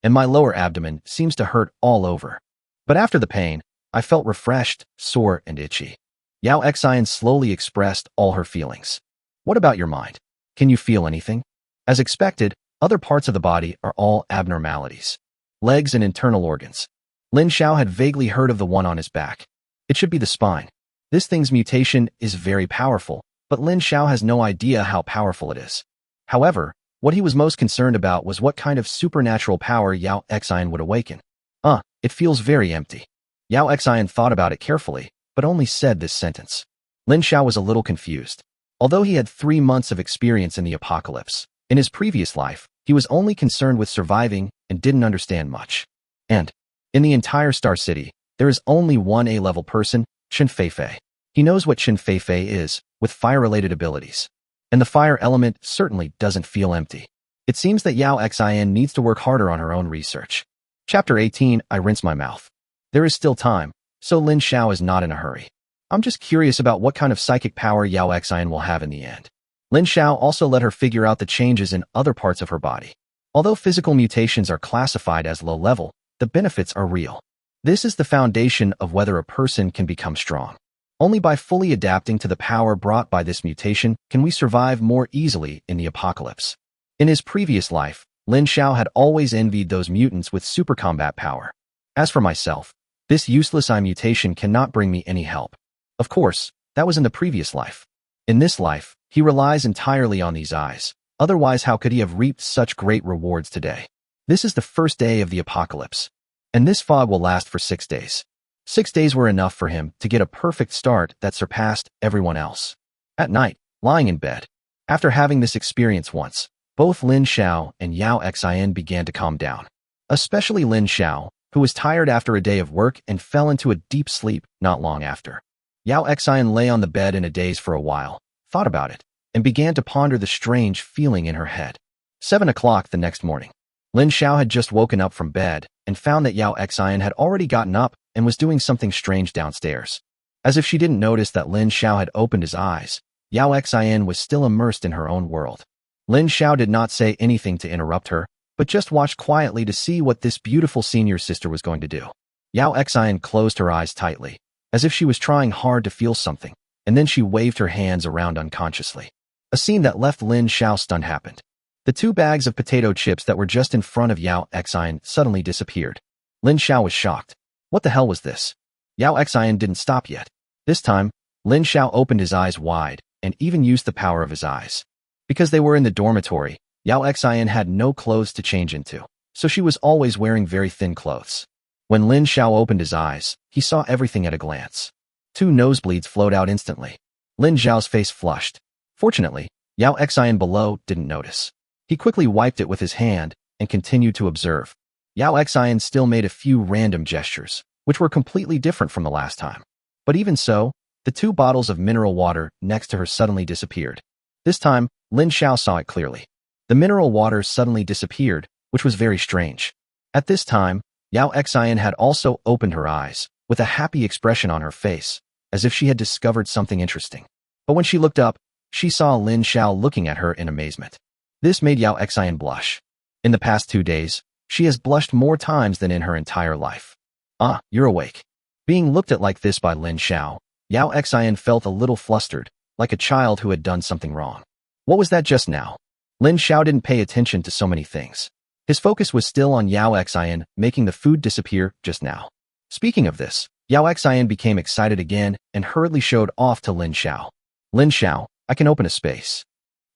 And my lower abdomen seems to hurt all over. But after the pain, I felt refreshed, sore, and itchy. Yao Xian slowly expressed all her feelings. What about your mind? Can you feel anything? As expected, other parts of the body are all abnormalities. Legs and internal organs. Lin Xiao had vaguely heard of the one on his back. It should be the spine. This thing's mutation is very powerful, but Lin Xiao has no idea how powerful it is. However, what he was most concerned about was what kind of supernatural power Yao Xian would awaken. It feels very empty. Yao Xian thought about it carefully, but only said this sentence. Lin Xiao was a little confused. Although he had 3 months of experience in the apocalypse, in his previous life, he was only concerned with surviving and didn't understand much. And, in the entire Star City, there is only one A-level person, Chun Feifei. He knows what Chun Feifei is, with fire-related abilities. And the fire element certainly doesn't feel empty. It seems that Yao Xian needs to work harder on her own research. Chapter 18, I rinse my mouth. There is still time, so Lin Xiao is not in a hurry. I'm just curious about what kind of psychic power Yao Xian will have in the end. Lin Xiao also let her figure out the changes in other parts of her body. Although physical mutations are classified as low level, the benefits are real. This is the foundation of whether a person can become strong. Only by fully adapting to the power brought by this mutation can we survive more easily in the apocalypse. In his previous life, Lin Xiao had always envied those mutants with super combat power. As for myself, this useless eye mutation cannot bring me any help. Of course, that was in the previous life. In this life, he relies entirely on these eyes. Otherwise, how could he have reaped such great rewards today? This is the first day of the apocalypse. And this fog will last for 6 days. 6 days were enough for him to get a perfect start that surpassed everyone else. At night, lying in bed, after having this experience once, both Lin Xiao and Yao Xian began to calm down. Especially Lin Xiao, who was tired after a day of work and fell into a deep sleep not long after. Yao Xian lay on the bed in a daze for a while, thought about it, and began to ponder the strange feeling in her head. 7 o'clock the next morning. Lin Xiao had just woken up from bed and found that Yao Xian had already gotten up and was doing something strange downstairs. As if she didn't notice that Lin Xiao had opened his eyes, Yao Xian was still immersed in her own world. Lin Xiao did not say anything to interrupt her, but just watched quietly to see what this beautiful senior sister was going to do. Yao Xian closed her eyes tightly, as if she was trying hard to feel something, and then she waved her hands around unconsciously. A scene that left Lin Xiao stunned happened. The 2 bags of potato chips that were just in front of Yao Xian suddenly disappeared. Lin Xiao was shocked. What the hell was this? Yao Xian didn't stop yet. This time, Lin Xiao opened his eyes wide and even used the power of his eyes. Because they were in the dormitory, Yao Xian had no clothes to change into, so she was always wearing very thin clothes. When Lin Xiao opened his eyes, he saw everything at a glance. 2 nosebleeds flowed out instantly. Lin Xiao's face flushed. Fortunately, Yao Xian below didn't notice. He quickly wiped it with his hand and continued to observe. Yao Xian still made a few random gestures, which were completely different from the last time. But even so, the 2 bottles of mineral water next to her suddenly disappeared. This time, Lin Xiao saw it clearly. The mineral water suddenly disappeared, which was very strange. At this time, Yao Xian had also opened her eyes, with a happy expression on her face, as if she had discovered something interesting. But when she looked up, she saw Lin Xiao looking at her in amazement. This made Yao Xian blush. In the past 2 days, she has blushed more times than in her entire life. Ah, you're awake. Being looked at like this by Lin Xiao, Yao Xian felt a little flustered, like a child who had done something wrong. What was that just now? Lin Xiao didn't pay attention to so many things. His focus was still on Yao Xian making the food disappear just now. Speaking of this, Yao Xian became excited again and hurriedly showed off to Lin Xiao. Lin Xiao, I can open a space.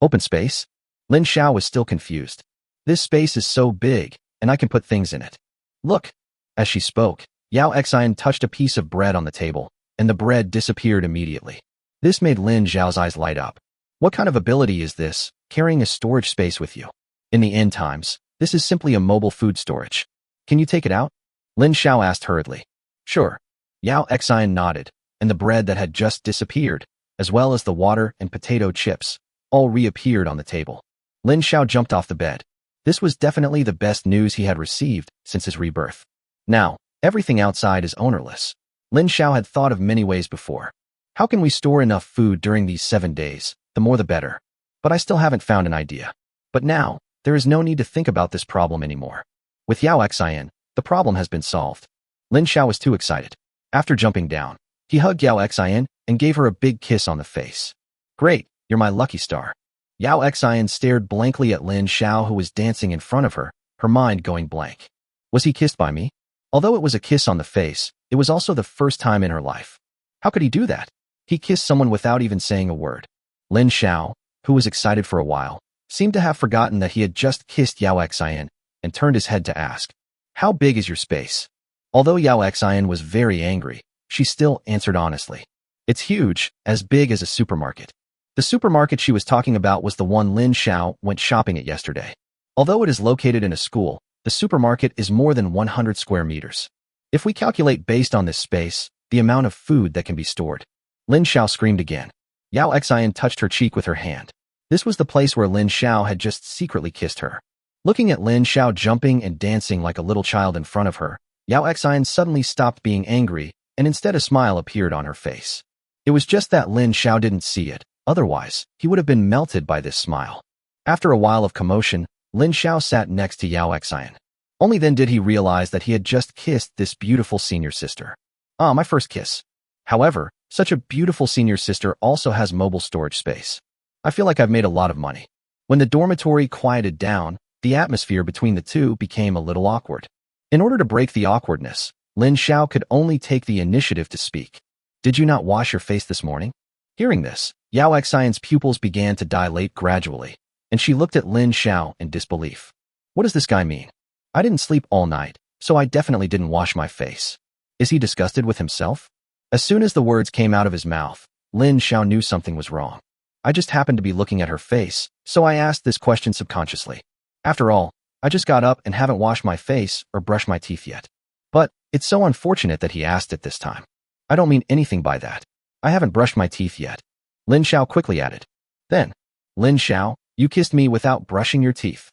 Open space? Lin Xiao was still confused. This space is so big, and I can put things in it. Look. As she spoke, Yao Xian touched a piece of bread on the table, and the bread disappeared immediately. This made Lin Xiao's eyes light up. What kind of ability is this, carrying a storage space with you? In the end times, this is simply a mobile food storage. Can you take it out? Lin Xiao asked hurriedly. Sure. Yao Xian nodded, and the bread that had just disappeared, as well as the water and potato chips, all reappeared on the table. Lin Xiao jumped off the bed. This was definitely the best news he had received since his rebirth. Now, everything outside is ownerless. Lin Xiao had thought of many ways before. How can we store enough food during these 7 days? The more the better. But I still haven't found an idea. But now, there is no need to think about this problem anymore. With Yao Xian, the problem has been solved. Lin Xiao was too excited. After jumping down, he hugged Yao Xian and gave her a big kiss on the face. Great, you're my lucky star. Yao Xian stared blankly at Lin Xiao, who was dancing in front of her, her mind going blank. Was he kissed by me? Although it was a kiss on the face, it was also the first time in her life. How could he do that? He kissed someone without even saying a word. Lin Xiao, who was excited for a while, seemed to have forgotten that he had just kissed Yao Xian and turned his head to ask, How big is your space? Although Yao Xian was very angry, she still answered honestly. It's huge, as big as a supermarket. The supermarket she was talking about was the one Lin Xiao went shopping at yesterday. Although it is located in a school, the supermarket is more than 100 square meters. If we calculate based on this space, the amount of food that can be stored. Lin Xiao screamed again. Yao Xian touched her cheek with her hand. This was the place where Lin Xiao had just secretly kissed her. Looking at Lin Xiao jumping and dancing like a little child in front of her, Yao Xian suddenly stopped being angry, and instead a smile appeared on her face. It was just that Lin Xiao didn't see it. Otherwise, he would have been melted by this smile. After a while of commotion, Lin Xiao sat next to Yao Xian. Only then did he realize that he had just kissed this beautiful senior sister. Ah, my first kiss. However, such a beautiful senior sister also has mobile storage space. I feel like I've made a lot of money. When the dormitory quieted down, the atmosphere between the two became a little awkward. In order to break the awkwardness, Lin Xiao could only take the initiative to speak. Did you not wash your face this morning? Hearing this, Yao Xian's pupils began to dilate gradually, and she looked at Lin Xiao in disbelief. What does this guy mean? I didn't sleep all night, so I definitely didn't wash my face. Is he disgusted with himself? As soon as the words came out of his mouth, Lin Xiao knew something was wrong. I just happened to be looking at her face, so I asked this question subconsciously. After all, I just got up and haven't washed my face or brushed my teeth yet. But it's so unfortunate that he asked it this time. I don't mean anything by that. I haven't brushed my teeth yet. Lin Xiao quickly added. Then, Lin Xiao, you kissed me without brushing your teeth.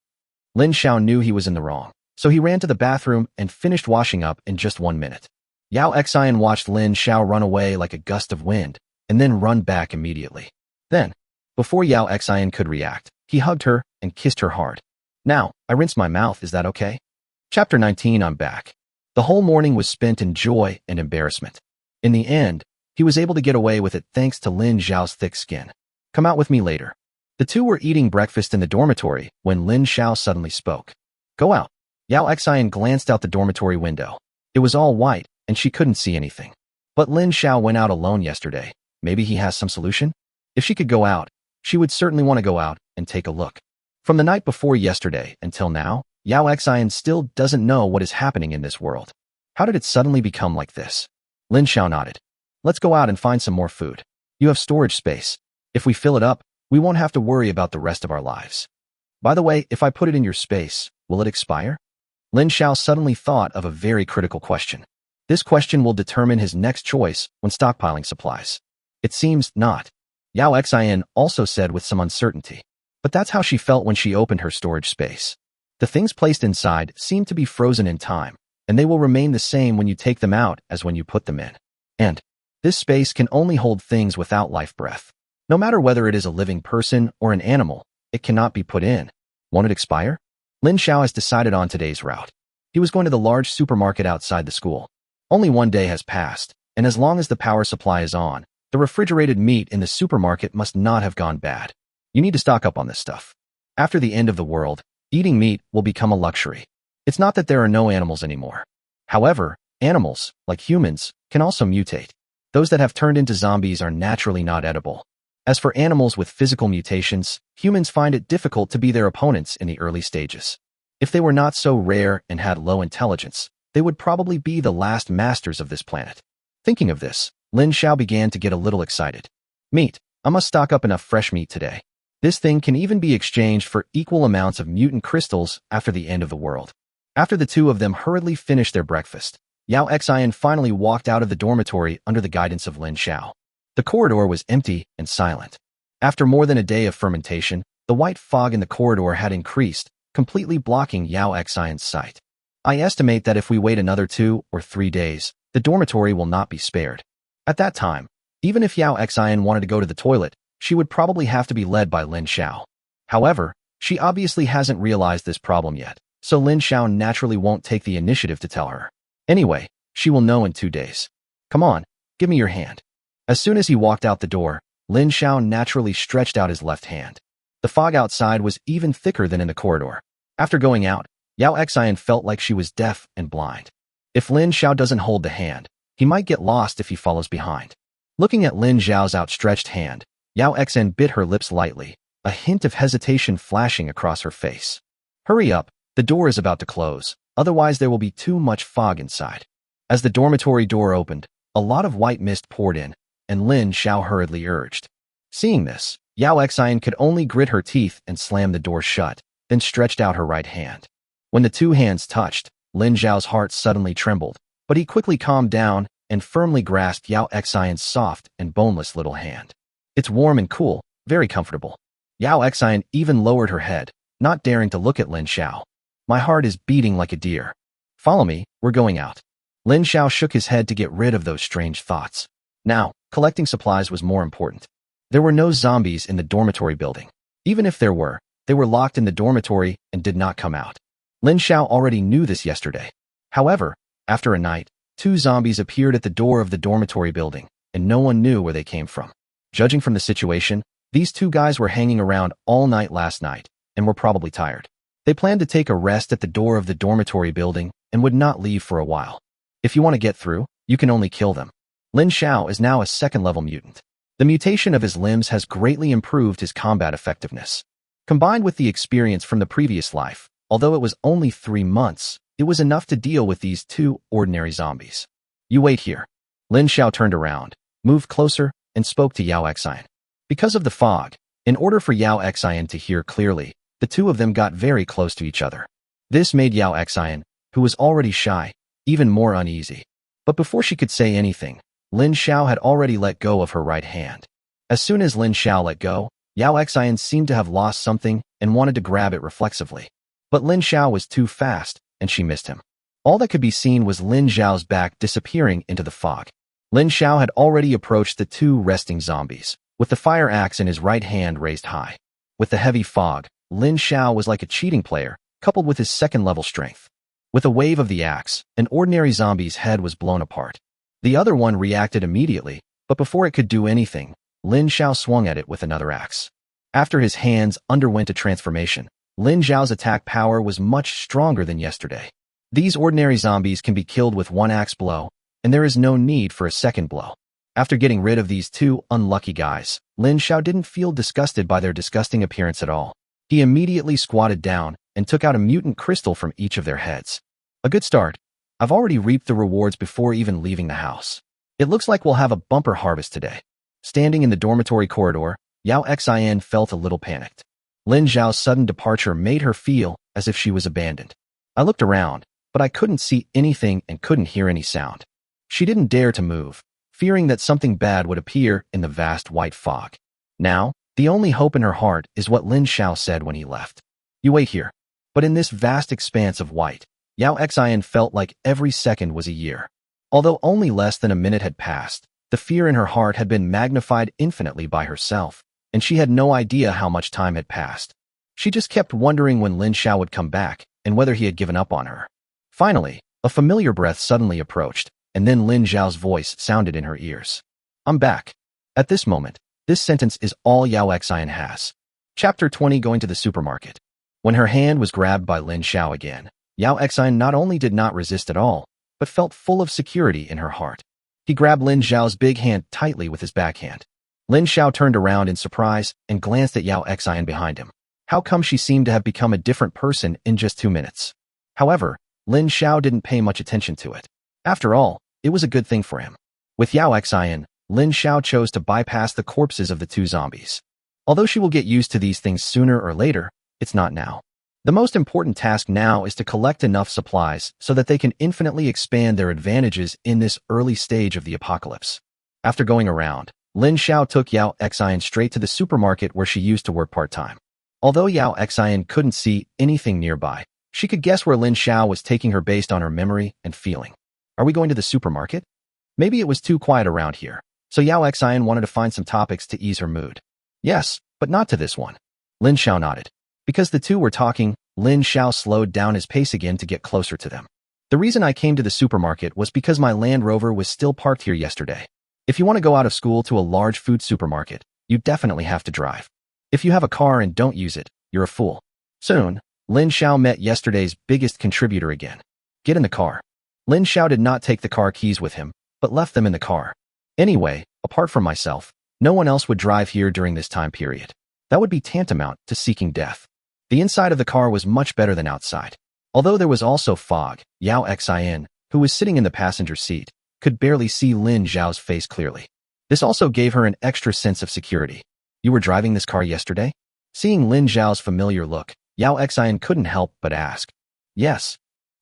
Lin Xiao knew he was in the wrong, so he ran to the bathroom and finished washing up in just 1 minute. Yao Xian watched Lin Xiao run away like a gust of wind and then run back immediately. Then, before Yao Xian could react, he hugged her and kissed her hard. Now, I rinsed my mouth, is that okay? Chapter 19. I'm back. The whole morning was spent in joy and embarrassment. In the end, he was able to get away with it thanks to Lin Xiao's thick skin. Come out with me later. The two were eating breakfast in the dormitory when Lin Xiao suddenly spoke. Go out. Yao Xian glanced out the dormitory window. It was all white, and she couldn't see anything. But Lin Xiao went out alone yesterday. Maybe he has some solution? If she could go out, she would certainly want to go out and take a look. From the night before yesterday until now, Yao Xian still doesn't know what is happening in this world. How did it suddenly become like this? Lin Xiao nodded. Let's go out and find some more food. You have storage space. If we fill it up, we won't have to worry about the rest of our lives. By the way, if I put it in your space, will it expire? Lin Xiao suddenly thought of a very critical question. This question will determine his next choice when stockpiling supplies. It seems not. Yao Xian also said with some uncertainty. But that's how she felt when she opened her storage space. The things placed inside seem to be frozen in time, and they will remain the same when you take them out as when you put them in. And this space can only hold things without life breath. No matter whether it is a living person or an animal, it cannot be put in. Won't it expire? Lin Xiao has decided on today's route. He was going to the large supermarket outside the school. Only 1 day has passed, and as long as the power supply is on, the refrigerated meat in the supermarket must not have gone bad. You need to stock up on this stuff. After the end of the world, eating meat will become a luxury. It's not that there are no animals anymore. However, animals, like humans, can also mutate. Those that have turned into zombies are naturally not edible. As for animals with physical mutations, humans find it difficult to be their opponents in the early stages. If they were not so rare and had low intelligence, they would probably be the last masters of this planet. Thinking of this, Lin Xiao began to get a little excited. Meat. I must stock up enough fresh meat today. This thing can even be exchanged for equal amounts of mutant crystals after the end of the world. After the two of them hurriedly finished their breakfast, Yao Xian finally walked out of the dormitory under the guidance of Lin Xiao. The corridor was empty and silent. After more than a day of fermentation, the white fog in the corridor had increased, completely blocking Yao Xian's sight. I estimate that if we wait another 2 or 3 days, the dormitory will not be spared. At that time, even if Yao Xian wanted to go to the toilet, she would probably have to be led by Lin Xiao. However, she obviously hasn't realized this problem yet, so Lin Xiao naturally won't take the initiative to tell her. Anyway, she will know in 2 days. Come on, give me your hand. As soon as he walked out the door, Lin Xiao naturally stretched out his left hand. The fog outside was even thicker than in the corridor. After going out, Yao Xian felt like she was deaf and blind. If Lin Xiao doesn't hold the hand, he might get lost if he follows behind. Looking at Lin Xiao's outstretched hand, Yao Xian bit her lips lightly, a hint of hesitation flashing across her face. Hurry up, the door is about to close, otherwise there will be too much fog inside. As the dormitory door opened, a lot of white mist poured in, and Lin Xiao hurriedly urged. Seeing this, Yao Xian could only grit her teeth and slam the door shut, then stretched out her right hand. When the two hands touched, Lin Xiao's heart suddenly trembled, but he quickly calmed down and firmly grasped Yao Xian's soft and boneless little hand. It's warm and cool, very comfortable. Yao Xian even lowered her head, not daring to look at Lin Xiao. My heart is beating like a deer. Follow me, we're going out. Lin Xiao shook his head to get rid of those strange thoughts. Now, collecting supplies was more important. There were no zombies in the dormitory building. Even if there were, they were locked in the dormitory and did not come out. Lin Xiao already knew this yesterday. However, after a night, 2 zombies appeared at the door of the dormitory building, and no one knew where they came from. Judging from the situation, these 2 guys were hanging around all night last night, and were probably tired. They planned to take a rest at the door of the dormitory building and would not leave for a while. If you want to get through, you can only kill them. Lin Xiao is now a 2nd-level mutant. The mutation of his limbs has greatly improved his combat effectiveness. Combined with the experience from the previous life, although it was only 3 months, it was enough to deal with these 2 ordinary zombies. You wait here. Lin Xiao turned around, moved closer, and spoke to Yao Xian. Because of the fog, in order for Yao Xian to hear clearly, the 2 of them got very close to each other. This made Yao Xian, who was already shy, even more uneasy. But before she could say anything, Lin Xiao had already let go of her right hand. As soon as Lin Xiao let go, Yao Xian seemed to have lost something and wanted to grab it reflexively. But Lin Xiao was too fast, and she missed him. All that could be seen was Lin Xiao's back disappearing into the fog. Lin Xiao had already approached the two resting zombies, with the fire axe in his right hand raised high. With the heavy fog, Lin Xiao was like a cheating player, coupled with his second-level strength. With a wave of the axe, an ordinary zombie's head was blown apart. The other one reacted immediately, but before it could do anything, Lin Xiao swung at it with another axe. After his hands underwent a transformation, Lin Xiao's attack power was much stronger than yesterday. These ordinary zombies can be killed with one axe blow, and there is no need for a second blow. After getting rid of these two unlucky guys, Lin Xiao didn't feel disgusted by their disgusting appearance at all. He immediately squatted down and took out a mutant crystal from each of their heads. A good start. I've already reaped the rewards before even leaving the house. It looks like we'll have a bumper harvest today. Standing in the dormitory corridor, Yao Xin felt a little panicked. Lin Xiao's sudden departure made her feel as if she was abandoned. I looked around, but I couldn't see anything and couldn't hear any sound. She didn't dare to move, fearing that something bad would appear in the vast white fog. Now, the only hope in her heart is what Lin Xiao said when he left. You wait here. But in this vast expanse of white, Yao Xin felt like every second was a year. Although only less than a minute had passed, the fear in her heart had been magnified infinitely by herself, and she had no idea how much time had passed. She just kept wondering when Lin Xiao would come back and whether he had given up on her. Finally, a familiar breath suddenly approached, and then Lin Xiao's voice sounded in her ears. I'm back. At this moment, this sentence is all Yao Xin has. Chapter 20 Going to the supermarket. When her hand was grabbed by Lin Xiao again, Yao Xin not only did not resist at all, but felt full of security in her heart. He grabbed Lin Xiao's big hand tightly with his backhand. Lin Xiao turned around in surprise and glanced at Yao Xin behind him. How come she seemed to have become a different person in just 2 minutes? However, Lin Xiao didn't pay much attention to it. After all, it was a good thing for him. With Yao Xin, Lin Xiao chose to bypass the corpses of the two zombies. Although she will get used to these things sooner or later, it's not now. The most important task now is to collect enough supplies so that they can infinitely expand their advantages in this early stage of the apocalypse. After going around, Lin Xiao took Yao Xin straight to the supermarket where she used to work part-time. Although Yao Xin couldn't see anything nearby, she could guess where Lin Xiao was taking her based on her memory and feeling. Are we going to the supermarket? Maybe it was too quiet around here, so Yao Xin wanted to find some topics to ease her mood. Yes, but not to this one. Lin Xiao nodded. Because the two were talking, Lin Xiao slowed down his pace again to get closer to them. The reason I came to the supermarket was because my Land Rover was still parked here yesterday. If you want to go out of school to a large food supermarket, you definitely have to drive. If you have a car and don't use it, you're a fool. Soon, Lin Xiao met yesterday's biggest contributor again. Get in the car. Lin Xiao did not take the car keys with him, but left them in the car. Anyway, apart from myself, no one else would drive here during this time period. That would be tantamount to seeking death. The inside of the car was much better than outside. Although there was also fog, Yao Xin, who was sitting in the passenger seat, could barely see Lin Xiao's face clearly. This also gave her an extra sense of security. You were driving this car yesterday? Seeing Lin Xiao's familiar look, Yao Xin couldn't help but ask. Yes.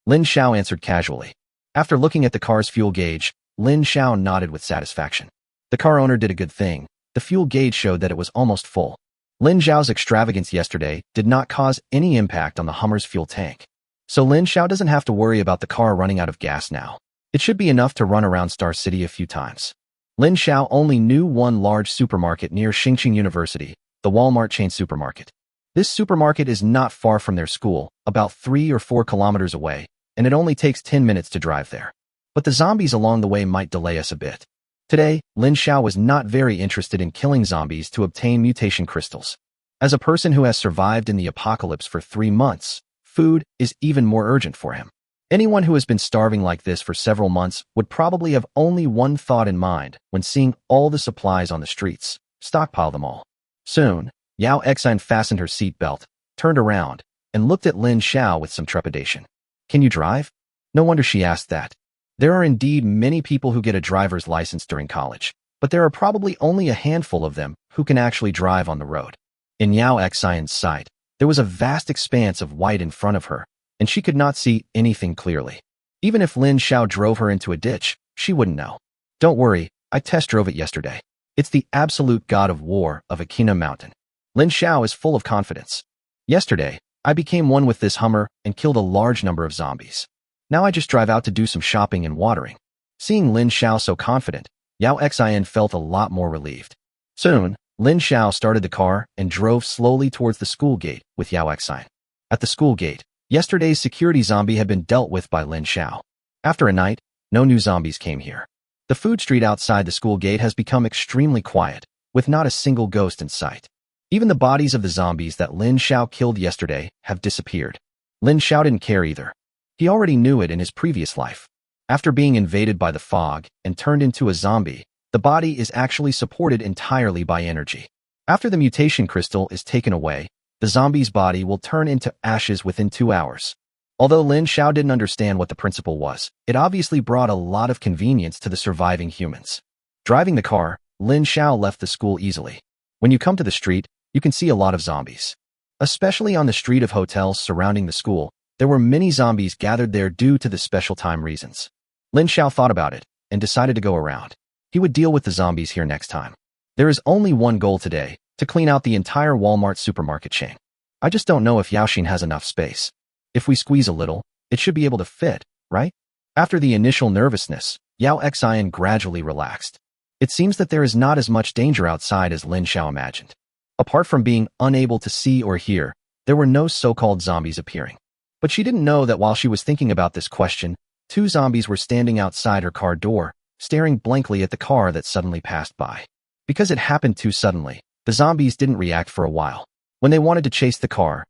Lin Xiao answered casually. After looking at the car's fuel gauge, Lin Xiao nodded with satisfaction. The car owner did a good thing. The fuel gauge showed that it was almost full. Lin Xiao's extravagance yesterday did not cause any impact on the Hummer's fuel tank. So Lin Xiao doesn't have to worry about the car running out of gas now. It should be enough to run around Star City a few times. Lin Xiao only knew one large supermarket near Xingqing University, the Walmart chain supermarket. This supermarket is not far from their school, about 3 or 4 kilometers away, and it only takes 10 minutes to drive there. But the zombies along the way might delay us a bit. Today, Lin Xiao was not very interested in killing zombies to obtain mutation crystals. As a person who has survived in the apocalypse for 3 months, food is even more urgent for him. Anyone who has been starving like this for several months would probably have only one thought in mind when seeing all the supplies on the streets: stockpile them all. Soon, Yao Xin fastened her seatbelt, turned around, and looked at Lin Xiao with some trepidation. Can you drive? No wonder she asked that. There are indeed many people who get a driver's license during college, but there are probably only a handful of them who can actually drive on the road. In Yao Xin's sight, there was a vast expanse of white in front of her, and she could not see anything clearly. Even if Lin Xiao drove her into a ditch, she wouldn't know. Don't worry, I test drove it yesterday. It's the absolute god of war of Akina Mountain. Lin Xiao is full of confidence. Yesterday, I became one with this Hummer and killed a large number of zombies. Now I just drive out to do some shopping and watering. Seeing Lin Xiao so confident, Yao Xian felt a lot more relieved. Soon, Lin Xiao started the car and drove slowly towards the school gate with Yao Xian. At the school gate, yesterday's security zombie had been dealt with by Lin Xiao. After a night, no new zombies came here. The food street outside the school gate has become extremely quiet, with not a single ghost in sight. Even the bodies of the zombies that Lin Xiao killed yesterday have disappeared. Lin Xiao didn't care either. He already knew it in his previous life. After being invaded by the fog and turned into a zombie, the body is actually supported entirely by energy. After the mutation crystal is taken away, the zombie's body will turn into ashes within 2 hours. Although Lin Xiao didn't understand what the principle was, it obviously brought a lot of convenience to the surviving humans. Driving the car, Lin Xiao left the school easily. When you come to the street, you can see a lot of zombies. Especially on the street of hotels surrounding the school, there were many zombies gathered there due to the special time reasons. Lin Xiao thought about it and decided to go around. He would deal with the zombies here next time. There is only one goal today, to clean out the entire Walmart supermarket chain. I just don't know if Yaoxin has enough space. If we squeeze a little, it should be able to fit, right? After the initial nervousness, Yao Xian gradually relaxed. It seems that there is not as much danger outside as Lin Xiao imagined. Apart from being unable to see or hear, there were no so-called zombies appearing. But she didn't know that while she was thinking about this question, 2 zombies were standing outside her car door, staring blankly at the car that suddenly passed by. Because it happened too suddenly, the zombies didn't react for a while. When they wanted to chase the car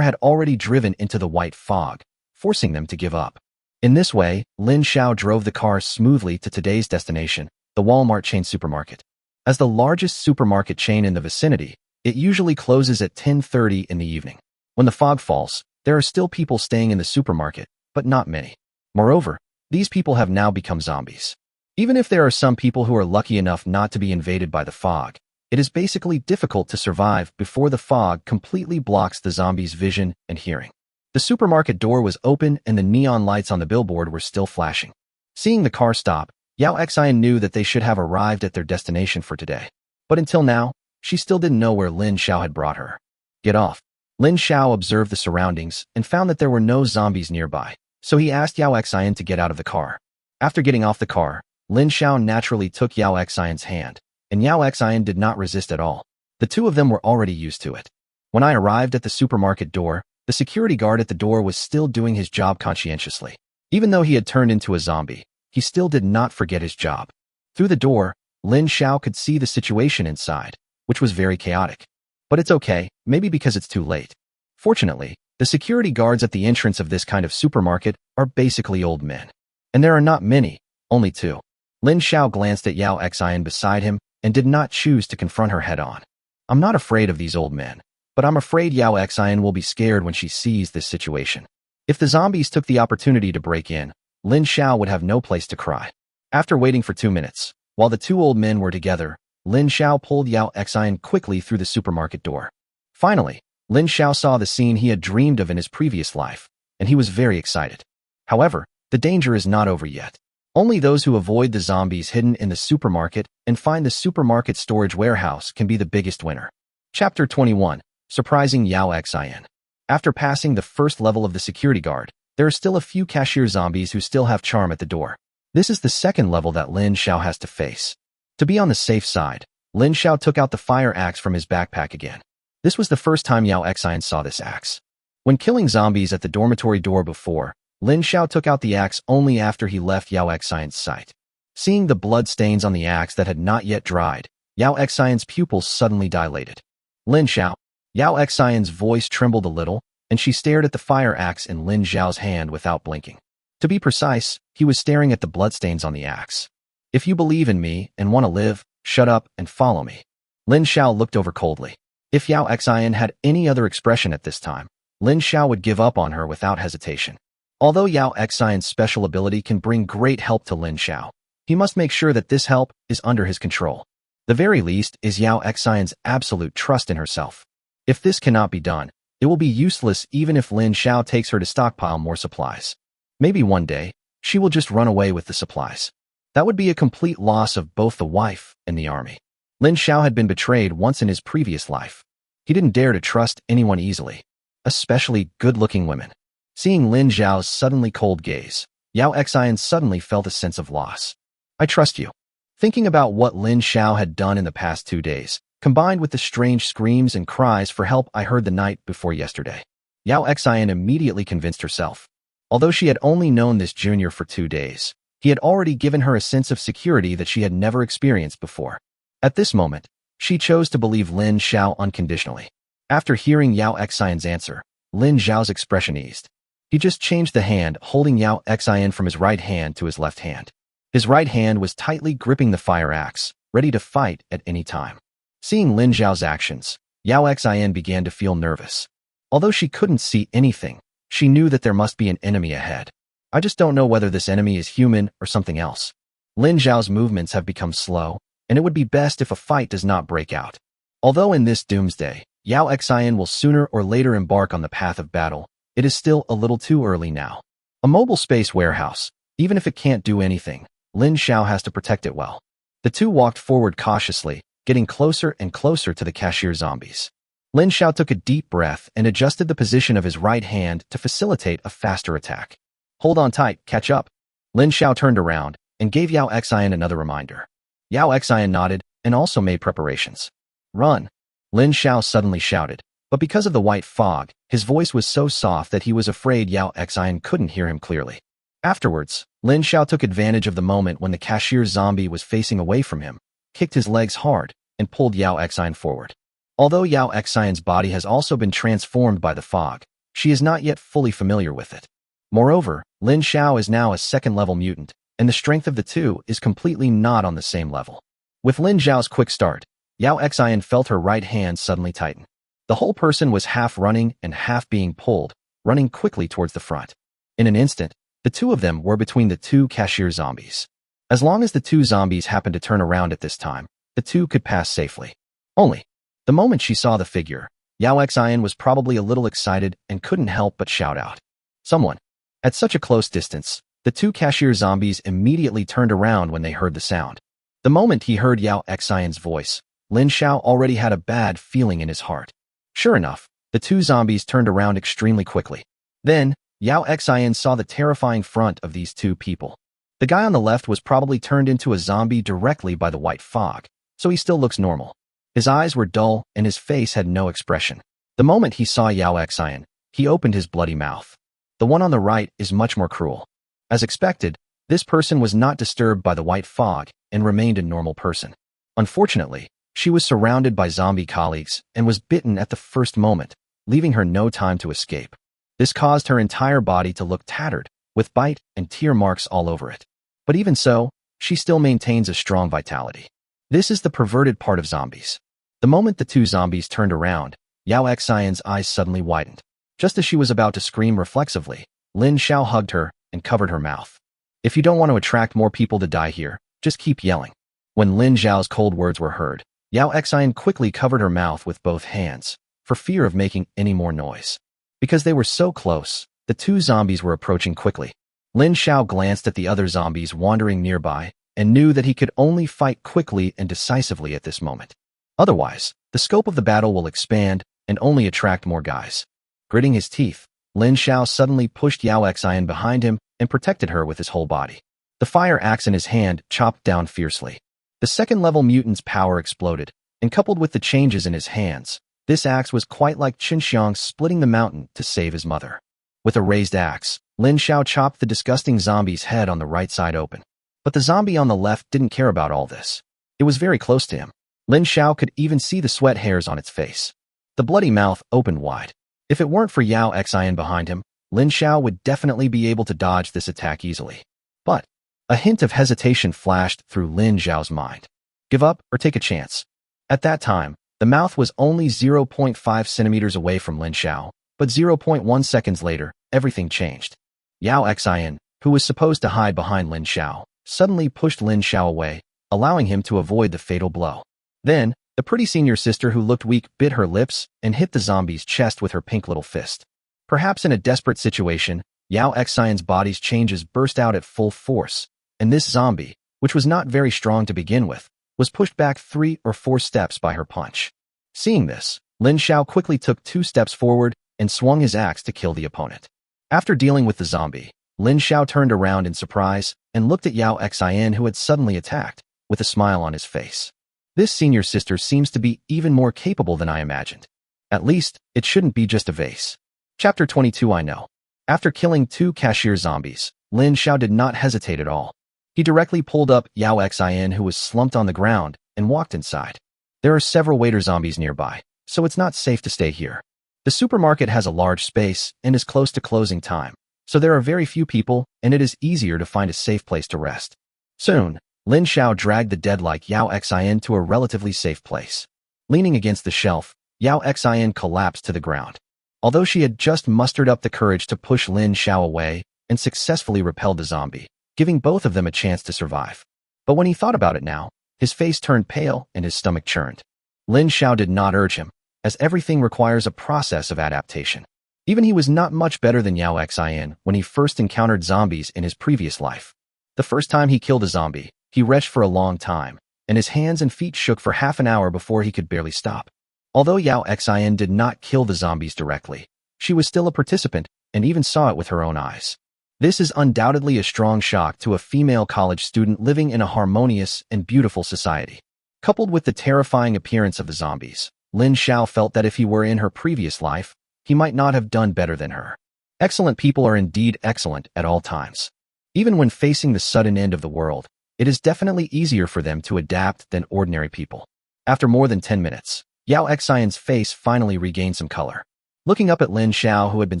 had already driven into the white fog, forcing them to give up. In this way, Lin Xiao drove the car smoothly to today's destination, the Walmart chain supermarket. As the largest supermarket chain in the vicinity, it usually closes at 10:30 in the evening. When the fog falls, there are still people staying in the supermarket, but not many. Moreover, these people have now become zombies. Even if there are some people who are lucky enough not to be invaded by the fog, it is basically difficult to survive before the fog completely blocks the zombies' vision and hearing. The supermarket door was open and the neon lights on the billboard were still flashing. Seeing the car stop, Yao Xian knew that they should have arrived at their destination for today. But until now, she still didn't know where Lin Xiao had brought her. Get off. Lin Xiao observed the surroundings and found that there were no zombies nearby, so he asked Yao Xian to get out of the car. After getting off the car, Lin Xiao naturally took Yao Xian's hand, and Yao Xian did not resist at all. The two of them were already used to it. When I arrived at the supermarket door, the security guard at the door was still doing his job conscientiously. Even though he had turned into a zombie, he still did not forget his job. Through the door, Lin Xiao could see the situation inside, which was very chaotic. But it's okay, maybe because it's too late. Fortunately, the security guards at the entrance of this kind of supermarket are basically old men. And there are not many, only 2. Lin Xiao glanced at Yao Xian beside him and did not choose to confront her head-on. I'm not afraid of these old men, but I'm afraid Yao Xian will be scared when she sees this situation. If the zombies took the opportunity to break in, Lin Xiao would have no place to cry. After waiting for 2 minutes, while the 2 old men were together, Lin Xiao pulled Yao Xian quickly through the supermarket door. Finally, Lin Xiao saw the scene he had dreamed of in his previous life, and he was very excited. However, the danger is not over yet. Only those who avoid the zombies hidden in the supermarket and find the supermarket storage warehouse can be the biggest winner. Chapter 21. Surprising Yao Xian. After passing the first level of the security guard, there are still a few cashier zombies who still have charm at the door. This is the second level that Lin Xiao has to face. To be on the safe side, Lin Xiao took out the fire axe from his backpack again. This was the first time Yao Xian saw this axe. When killing zombies at the dormitory door before, Lin Xiao took out the axe only after he left Yao Xian's sight. Seeing the blood stains on the axe that had not yet dried, Yao Xian's pupils suddenly dilated. Lin Xiao. Yao Xian's voice trembled a little, and she stared at the fire axe in Lin Xiao's hand without blinking. To be precise, he was staring at the bloodstains on the axe. If you believe in me and want to live, shut up and follow me. Lin Xiao looked over coldly. If Yao Xian had any other expression at this time, Lin Xiao would give up on her without hesitation. Although Yao Xian's special ability can bring great help to Lin Xiao, he must make sure that this help is under his control. The very least is Yao Xian's absolute trust in herself. If this cannot be done, it will be useless even if Lin Xiao takes her to stockpile more supplies. Maybe one day, she will just run away with the supplies. That would be a complete loss of both the wife and the army. Lin Xiao had been betrayed once in his previous life. He didn't dare to trust anyone easily. especially good-looking women. Seeing Lin Xiao's suddenly cold gaze, Yao Xian suddenly felt a sense of loss. I trust you. Thinking about what Lin Xiao had done in the past 2 days, combined with the strange screams and cries for help I heard the night before yesterday, Yao Xian immediately convinced herself. Although she had only known this junior for 2 days, he had already given her a sense of security that she had never experienced before. At this moment, she chose to believe Lin Xiao unconditionally. After hearing Yao Xian's answer, Lin Xiao's expression eased. He just changed the hand holding Yao Xian from his right hand to his left hand. His right hand was tightly gripping the fire axe, ready to fight at any time. Seeing Lin Xiao's actions, Yao Xian began to feel nervous. Although she couldn't see anything, she knew that there must be an enemy ahead. I just don't know whether this enemy is human or something else. Lin Xiao's movements have become slow, and it would be best if a fight does not break out. Although in this doomsday, Yao Xian will sooner or later embark on the path of battle, it is still a little too early now. A mobile space warehouse, even if it can't do anything, Lin Xiao has to protect it well. The two walked forward cautiously, getting closer and closer to the cashier zombies. Lin Xiao took a deep breath and adjusted the position of his right hand to facilitate a faster attack. Hold on tight, catch up. Lin Xiao turned around and gave Yao Xian another reminder. Yao Xian nodded and also made preparations. Run! Lin Xiao suddenly shouted, but because of the white fog, his voice was so soft that he was afraid Yao Xian couldn't hear him clearly. Afterwards, Lin Xiao took advantage of the moment when the cashier zombie was facing away from him, kicked his legs hard, and pulled Yao Xian forward. Although Yao Xian's body has also been transformed by the fog, she is not yet fully familiar with it. Moreover, Lin Xiao is now a second-level mutant, and the strength of the two is completely not on the same level. With Lin Xiao's quick start, Yao Xian felt her right hand suddenly tighten. The whole person was half running and half being pulled, running quickly towards the front. In an instant, the two of them were between the two cashier zombies. As long as the two zombies happened to turn around at this time, the two could pass safely. Only, the moment she saw the figure, Yao Xian was probably a little excited and couldn't help but shout out. Someone! At such a close distance, the two cashier zombies immediately turned around when they heard the sound. The moment he heard Yao Xian's voice, Lin Xiao already had a bad feeling in his heart. Sure enough, the two zombies turned around extremely quickly. Then, Yao Xian saw the terrifying front of these two people. The guy on the left was probably turned into a zombie directly by the white fog, so he still looks normal. His eyes were dull and his face had no expression. The moment he saw Yao Xian, he opened his bloody mouth. The one on the right is much more cruel. As expected, this person was not disturbed by the white fog and remained a normal person. Unfortunately, she was surrounded by zombie colleagues and was bitten at the first moment, leaving her no time to escape. This caused her entire body to look tattered, with bite and tear marks all over it. But even so, she still maintains a strong vitality. This is the perverted part of zombies. The moment the two zombies turned around, Yao Xian's eyes suddenly widened. Just as she was about to scream reflexively, Lin Xiao hugged her and covered her mouth. If you don't want to attract more people to die here, just keep yelling. When Lin Xiao's cold words were heard, Yao Xian quickly covered her mouth with both hands, for fear of making any more noise. Because they were so close, the two zombies were approaching quickly. Lin Xiao glanced at the other zombies wandering nearby and knew that he could only fight quickly and decisively at this moment. Otherwise, the scope of the battle will expand and only attract more guys. Gritting his teeth, Lin Xiao suddenly pushed Yao Xian behind him and protected her with his whole body. The fire axe in his hand chopped down fiercely. The second-level mutant's power exploded, and coupled with the changes in his hands, this axe was quite like Qinxiang splitting the mountain to save his mother. With a raised axe, Lin Xiao chopped the disgusting zombie's head on the right side open. But the zombie on the left didn't care about all this. It was very close to him. Lin Xiao could even see the sweat hairs on its face. The bloody mouth opened wide. If it weren't for Yao Xian behind him, Lin Xiao would definitely be able to dodge this attack easily. But a hint of hesitation flashed through Lin Xiao's mind. Give up or take a chance. At that time, the mouth was only 0.5 centimeters away from Lin Xiao, but 0.1 seconds later, everything changed. Yao Xian, who was supposed to hide behind Lin Xiao, suddenly pushed Lin Xiao away, allowing him to avoid the fatal blow. Then, the pretty senior sister who looked weak bit her lips and hit the zombie's chest with her pink little fist. Perhaps in a desperate situation, Yao Xian's body's changes burst out at full force, and this zombie, which was not very strong to begin with, was pushed back 3 or 4 steps by her punch. Seeing this, Lin Xiao quickly took 2 steps forward and swung his axe to kill the opponent. After dealing with the zombie, Lin Xiao turned around in surprise and looked at Yao Xian, who had suddenly attacked, with a smile on his face. This senior sister seems to be even more capable than I imagined. At least, it shouldn't be just a vase. Chapter 22. I know. After killing 2 cashier zombies, Lin Xiao did not hesitate at all. He directly pulled up Yao Xian, who was slumped on the ground, and walked inside. There are several waiter zombies nearby, so it's not safe to stay here. The supermarket has a large space and is close to closing time, so there are very few people and it is easier to find a safe place to rest. Soon, Lin Xiao dragged the dead-like Yao Xian to a relatively safe place. Leaning against the shelf, Yao Xian collapsed to the ground. Although she had just mustered up the courage to push Lin Xiao away and successfully repelled the zombie, giving both of them a chance to survive. But when he thought about it now, his face turned pale and his stomach churned. Lin Xiao did not urge him, as everything requires a process of adaptation. Even he was not much better than Yao Xian when he first encountered zombies in his previous life. The first time he killed a zombie, he retched for a long time, and his hands and feet shook for half an hour before he could barely stop. Although Yao Xian did not kill the zombies directly, she was still a participant and even saw it with her own eyes. This is undoubtedly a strong shock to a female college student living in a harmonious and beautiful society. Coupled with the terrifying appearance of the zombies, Lin Xiao felt that if he were in her previous life, he might not have done better than her. Excellent people are indeed excellent at all times. Even when facing the sudden end of the world, it is definitely easier for them to adapt than ordinary people. After more than 10 minutes, Yao Xian's face finally regained some color. Looking up at Lin Xiao, who had been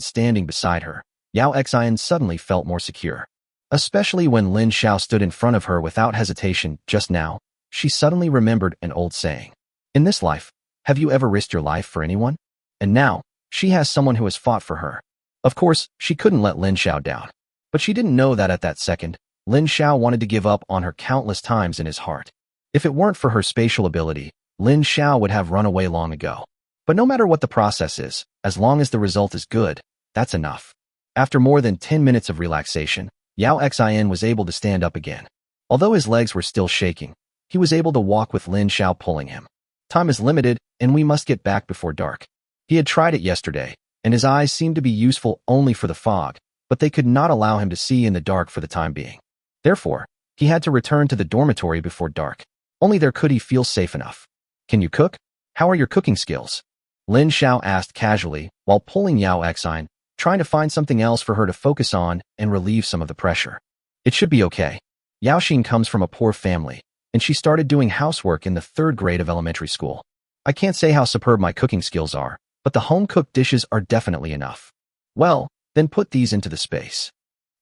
standing beside her, Yao Xian suddenly felt more secure. Especially when Lin Xiao stood in front of her without hesitation just now, she suddenly remembered an old saying. In this life, have you ever risked your life for anyone? And now, she has someone who has fought for her. Of course, she couldn't let Lin Xiao down. But she didn't know that at that second, Lin Xiao wanted to give up on her countless times in his heart. If it weren't for her spatial ability, Lin Xiao would have run away long ago. But no matter what the process is, as long as the result is good, that's enough. After more than 10 minutes of relaxation, Yao Xian was able to stand up again. Although his legs were still shaking, he was able to walk with Lin Xiao pulling him. Time is limited, and we must get back before dark. He had tried it yesterday, and his eyes seemed to be useful only for the fog, but they could not allow him to see in the dark for the time being. Therefore, he had to return to the dormitory before dark. Only there could he feel safe enough. Can you cook? How are your cooking skills? Lin Xiao asked casually, while pulling Yao Xian, trying to find something else for her to focus on and relieve some of the pressure. It should be okay. Yao Xin comes from a poor family, and she started doing housework in the 3rd grade of elementary school. I can't say how superb my cooking skills are, but the home-cooked dishes are definitely enough. Well, then put these into the space.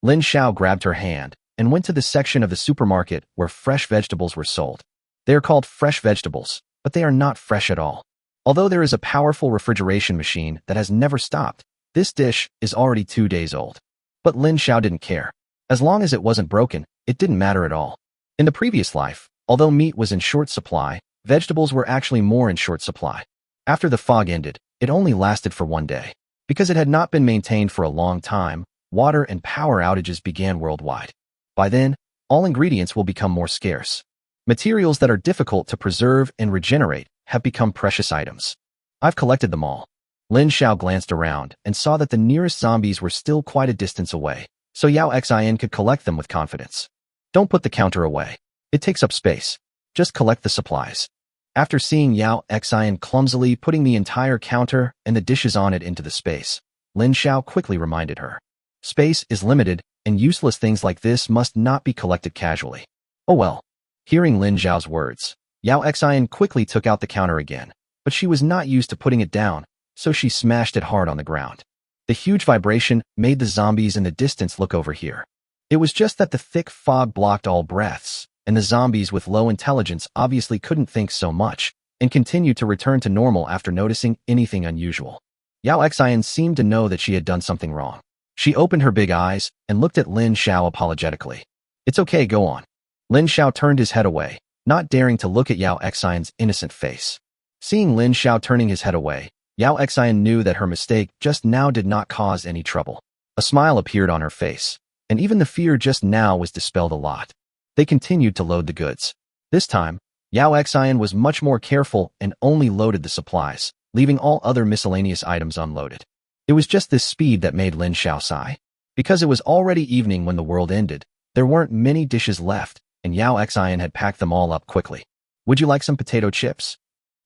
Lin Xiao grabbed her hand and went to the section of the supermarket where fresh vegetables were sold. They are called fresh vegetables, but they are not fresh at all. Although there is a powerful refrigeration machine that has never stopped, this dish is already 2 days old. But Lin Xiao didn't care. As long as it wasn't broken, it didn't matter at all. In the previous life, although meat was in short supply, vegetables were actually more in short supply. After the fog ended, it only lasted for 1 day. Because it had not been maintained for a long time, water and power outages began worldwide. By then, all ingredients will become more scarce. Materials that are difficult to preserve and regenerate have become precious items. I've collected them all. Lin Xiao glanced around and saw that the nearest zombies were still quite a distance away, so Yao Xian could collect them with confidence. Don't put the counter away. It takes up space. Just collect the supplies. After seeing Yao Xian clumsily putting the entire counter and the dishes on it into the space, Lin Xiao quickly reminded her. Space is limited, and useless things like this must not be collected casually. Oh well. Hearing Lin Xiao's words, Yao Xian quickly took out the counter again, but she was not used to putting it down, so she smashed it hard on the ground. The huge vibration made the zombies in the distance look over here. It was just that the thick fog blocked all breaths, and the zombies with low intelligence obviously couldn't think so much, and continued to return to normal after noticing anything unusual. Yao Xian seemed to know that she had done something wrong. She opened her big eyes and looked at Lin Xiao apologetically. It's okay, go on. Lin Xiao turned his head away, not daring to look at Yao Xian's innocent face. Seeing Lin Xiao turning his head away, Yao Xian knew that her mistake just now did not cause any trouble. A smile appeared on her face, and even the fear just now was dispelled a lot. They continued to load the goods. This time, Yao Xian was much more careful and only loaded the supplies, leaving all other miscellaneous items unloaded. It was just this speed that made Lin Xiao sigh. Because it was already evening when the world ended, there weren't many dishes left, and Yao Xian had packed them all up quickly. Would you like some potato chips?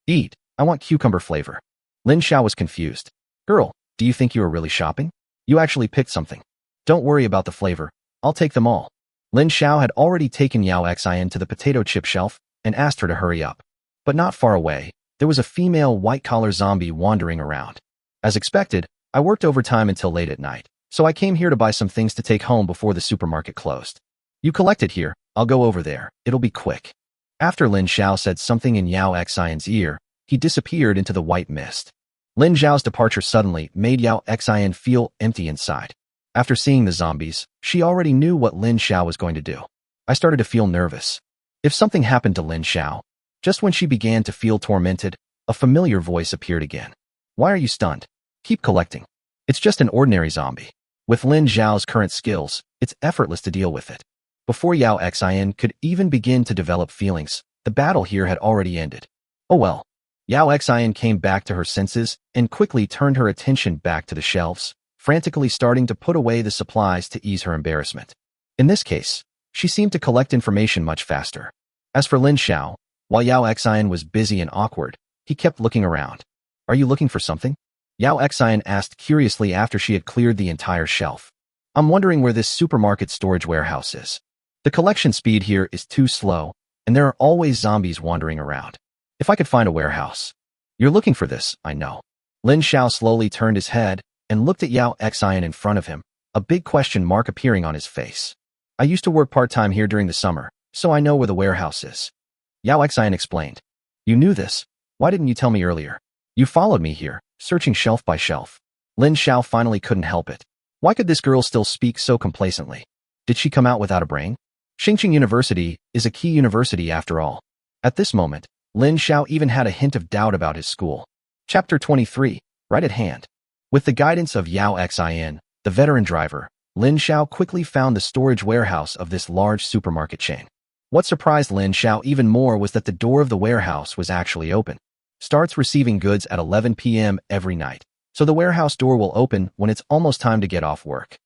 Eat. I want cucumber flavor. Lin Xiao was confused. Girl, do you think you are really shopping? You actually picked something. Don't worry about the flavor. I'll take them all. Lin Xiao had already taken Yao Xian to the potato chip shelf and asked her to hurry up. But not far away, there was a female white-collar zombie wandering around. As expected, I worked overtime until late at night, so I came here to buy some things to take home before the supermarket closed. You collect it here, I'll go over there, it'll be quick. After Lin Xiao said something in Yao Xian's ear, he disappeared into the white mist. Lin Xiao's departure suddenly made Yao Xian feel empty inside. After seeing the zombies, she already knew what Lin Xiao was going to do. I started to feel nervous. If something happened to Lin Xiao, just when she began to feel tormented, a familiar voice appeared again. Why are you stunned? Keep collecting. It's just an ordinary zombie. With Lin Xiao's current skills, it's effortless to deal with it. Before Yao Xian could even begin to develop feelings, the battle here had already ended. Oh well. Yao Xian came back to her senses and quickly turned her attention back to the shelves, frantically starting to put away the supplies to ease her embarrassment. In this case, she seemed to collect information much faster. As for Lin Xiao, while Yao Xian was busy and awkward, he kept looking around. Are you looking for something? Yao Xian asked curiously after she had cleared the entire shelf. I'm wondering where this supermarket storage warehouse is. The collection speed here is too slow, and there are always zombies wandering around. If I could find a warehouse. You're looking for this, I know. Lin Xiao slowly turned his head and looked at Yao Xian in front of him, a big question mark appearing on his face. I used to work part-time here during the summer, so I know where the warehouse is. Yao Xian explained. You knew this. Why didn't you tell me earlier? You followed me here, searching shelf by shelf. Lin Xiao finally couldn't help it. Why could this girl still speak so complacently? Did she come out without a brain? Xingqing University is a key university after all. At this moment, Lin Xiao even had a hint of doubt about his school. Chapter 23, right at hand. With the guidance of Yao Xian, the veteran driver, Lin Xiao quickly found the storage warehouse of this large supermarket chain. What surprised Lin Xiao even more was that the door of the warehouse was actually open. Starts receiving goods at 11 p.m. every night, so the warehouse door will open when it's almost time to get off work.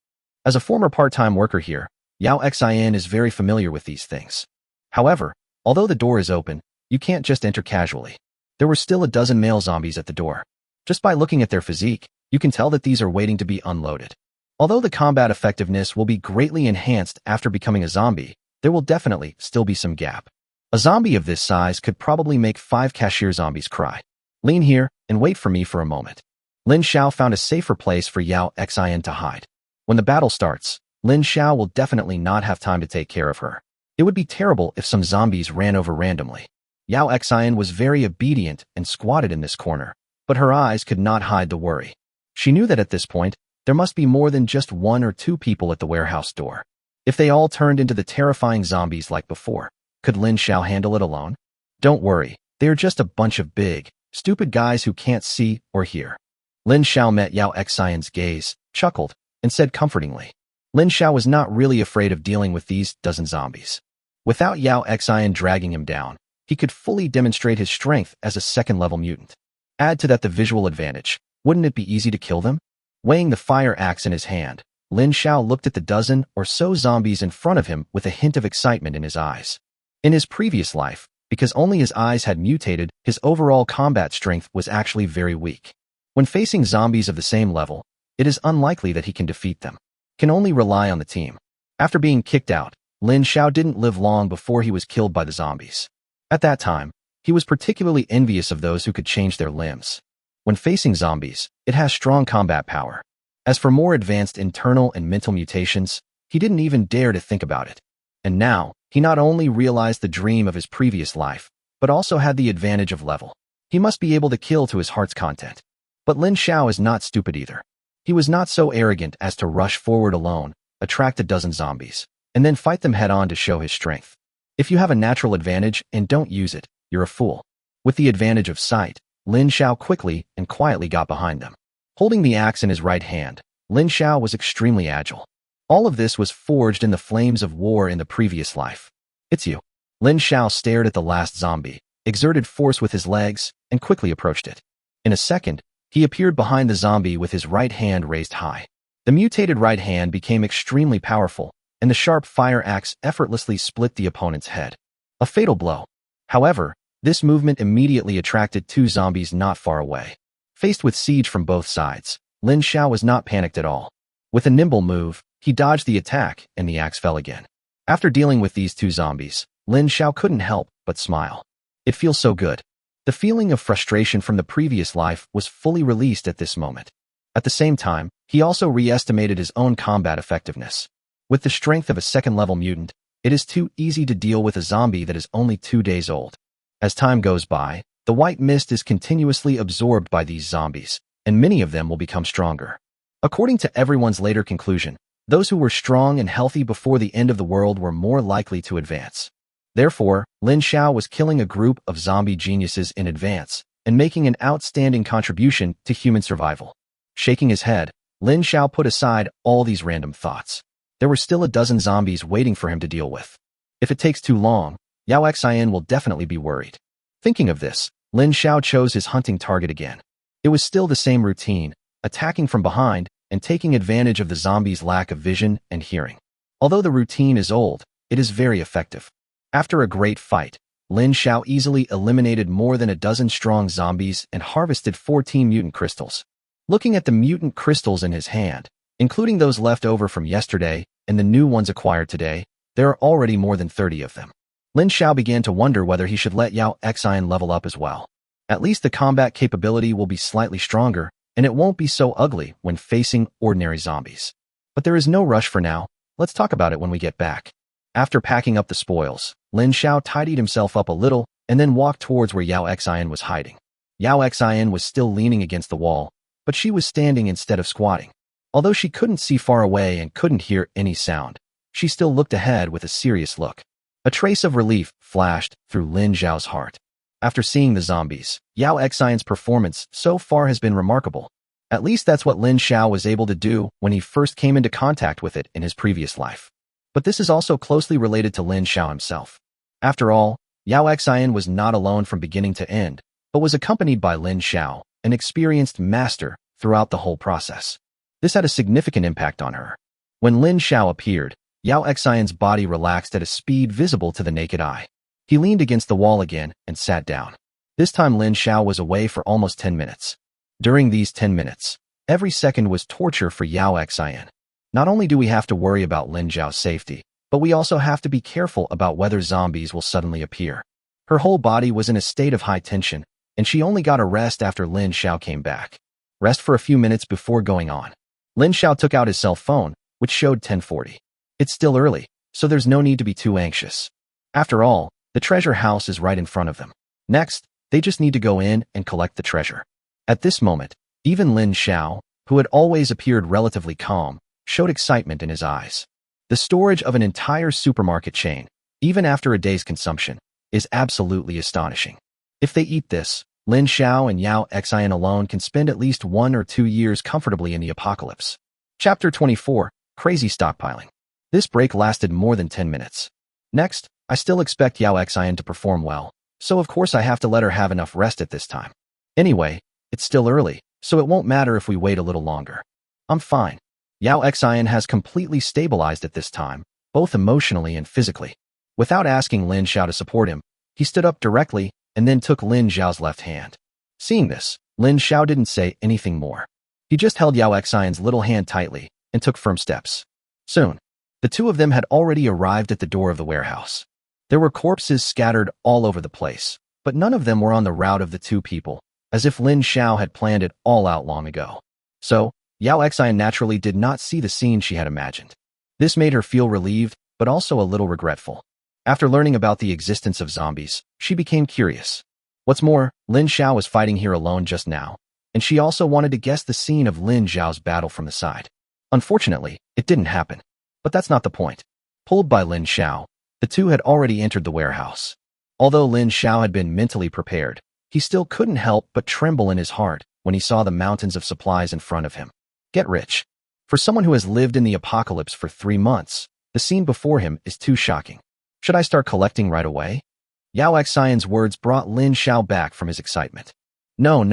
As a former part-time worker here, Yao Xian is very familiar with these things. However, although the door is open, you can't just enter casually. There were still a dozen male zombies at the door. Just by looking at their physique, you can tell that these are waiting to be unloaded. Although the combat effectiveness will be greatly enhanced after becoming a zombie, there will definitely still be some gap. A zombie of this size could probably make 5 cashier zombies cry. Lean here and wait for me for a moment. Lin Xiao found a safer place for Yao Xian to hide. When the battle starts, Lin Xiao will definitely not have time to take care of her. It would be terrible if some zombies ran over randomly. Yao Xian was very obedient and squatted in this corner, but her eyes could not hide the worry. She knew that at this point, there must be more than just 1 or 2 people at the warehouse door. If they all turned into the terrifying zombies like before, could Lin Xiao handle it alone? Don't worry, they are just a bunch of big, stupid guys who can't see or hear. Lin Xiao met Yao Xian's gaze, chuckled, and said comfortingly. Lin Xiao was not really afraid of dealing with these dozen zombies. Without Yao Xian dragging him down, he could fully demonstrate his strength as a second-level mutant. Add to that the visual advantage. Wouldn't it be easy to kill them? Weighing the fire axe in his hand, Lin Xiao looked at the dozen or so zombies in front of him with a hint of excitement in his eyes. In his previous life, because only his eyes had mutated, his overall combat strength was actually very weak. When facing zombies of the same level, it is unlikely that he can defeat them. Can only rely on the team. After being kicked out, Lin Xiao didn't live long before he was killed by the zombies. At that time, he was particularly envious of those who could change their limbs. When facing zombies, it has strong combat power. As for more advanced internal and mental mutations, he didn't even dare to think about it. And now, he not only realized the dream of his previous life, but also had the advantage of level. He must be able to kill to his heart's content. But Lin Xiao is not stupid either. He was not so arrogant as to rush forward alone, attract a dozen zombies, and then fight them head-on to show his strength. If you have a natural advantage and don't use it, you're a fool. With the advantage of sight, Lin Xiao quickly and quietly got behind them. Holding the axe in his right hand, Lin Xiao was extremely agile. All of this was forged in the flames of war in the previous life. It's you. Lin Xiao stared at the last zombie, exerted force with his legs, and quickly approached it. In a second, He appeared behind the zombie with his right hand raised high. The mutated right hand became extremely powerful, and the sharp fire axe effortlessly split the opponent's head. A fatal blow. However, this movement immediately attracted two zombies not far away. Faced with siege from both sides, Lin Xiao was not panicked at all. With a nimble move, he dodged the attack, and the axe fell again. After dealing with these two zombies, Lin Xiao couldn't help but smile. It feels so good. The feeling of frustration from the previous life was fully released at this moment. At the same time, he also re-estimated his own combat effectiveness. With the strength of a second-level mutant, it is too easy to deal with a zombie that is only 2 days old. As time goes by, the white mist is continuously absorbed by these zombies, and many of them will become stronger. According to everyone's later conclusion, those who were strong and healthy before the end of the world were more likely to advance. Therefore, Lin Xiao was killing a group of zombie geniuses in advance and making an outstanding contribution to human survival. Shaking his head, Lin Xiao put aside all these random thoughts. There were still a dozen zombies waiting for him to deal with. If it takes too long, Yao Xian will definitely be worried. Thinking of this, Lin Xiao chose his hunting target again. It was still the same routine, attacking from behind and taking advantage of the zombies' lack of vision and hearing. Although the routine is old, it is very effective. After a great fight, Lin Xiao easily eliminated more than a dozen strong zombies and harvested 14 mutant crystals. Looking at the mutant crystals in his hand, including those left over from yesterday and the new ones acquired today, there are already more than 30 of them. Lin Xiao began to wonder whether he should let Yao Xian level up as well. At least the combat capability will be slightly stronger, and it won't be so ugly when facing ordinary zombies. But there is no rush for now. Let's talk about it when we get back. After packing up the spoils, Lin Xiao tidied himself up a little and then walked towards where Yao Xian was hiding. Yao Xian was still leaning against the wall, but she was standing instead of squatting. Although she couldn't see far away and couldn't hear any sound, she still looked ahead with a serious look. A trace of relief flashed through Lin Xiao's heart. After seeing the zombies, Yao Xian's performance so far has been remarkable. At least that's what Lin Xiao was able to do when he first came into contact with it in his previous life. But this is also closely related to Lin Xiao himself. After all, Yao Xian was not alone from beginning to end, but was accompanied by Lin Xiao, an experienced master, throughout the whole process. This had a significant impact on her. When Lin Xiao appeared, Yao Xian's body relaxed at a speed visible to the naked eye. He leaned against the wall again and sat down. This time Lin Xiao was away for almost 10 minutes. During these 10 minutes, every second was torture for Yao Xian. Not only do we have to worry about Lin Xiao's safety, but we also have to be careful about whether zombies will suddenly appear. Her whole body was in a state of high tension, and she only got a rest after Lin Xiao came back. Rest for a few minutes before going on. Lin Xiao took out his cell phone, which showed 10:40. It's still early, so there's no need to be too anxious. After all, the treasure house is right in front of them. Next, they just need to go in and collect the treasure. At this moment, even Lin Xiao, who had always appeared relatively calm, showed excitement in his eyes. The storage of an entire supermarket chain, even after a day's consumption, is absolutely astonishing. If they eat this, Lin Xiao and Yao Xian alone can spend at least 1 or 2 years comfortably in the apocalypse. Chapter 24, Crazy Stockpiling. This break lasted more than 10 minutes. Next, I still expect Yao Xian to perform well, so of course I have to let her have enough rest at this time. Anyway, it's still early, so it won't matter if we wait a little longer. I'm fine. Yao Xian has completely stabilized at this time, both emotionally and physically. Without asking Lin Xiao to support him, he stood up directly and then took Lin Xiao's left hand. Seeing this, Lin Xiao didn't say anything more. He just held Yao Xian's little hand tightly and took firm steps. Soon, the two of them had already arrived at the door of the warehouse. There were corpses scattered all over the place, but none of them were on the route of the two people, as if Lin Xiao had planned it all out long ago. So, Yao Xian naturally did not see the scene she had imagined. This made her feel relieved, but also a little regretful. After learning about the existence of zombies, she became curious. What's more, Lin Xiao was fighting here alone just now, and she also wanted to guess the scene of Lin Xiao's battle from the side. Unfortunately, it didn't happen. But that's not the point. Pulled by Lin Xiao, the two had already entered the warehouse. Although Lin Xiao had been mentally prepared, he still couldn't help but tremble in his heart when he saw the mountains of supplies in front of him. Get rich. For someone who has lived in the apocalypse for 3 months, the scene before him is too shocking. Should I start collecting right away? Yao Xian's words brought Lin Xiao back from his excitement. No.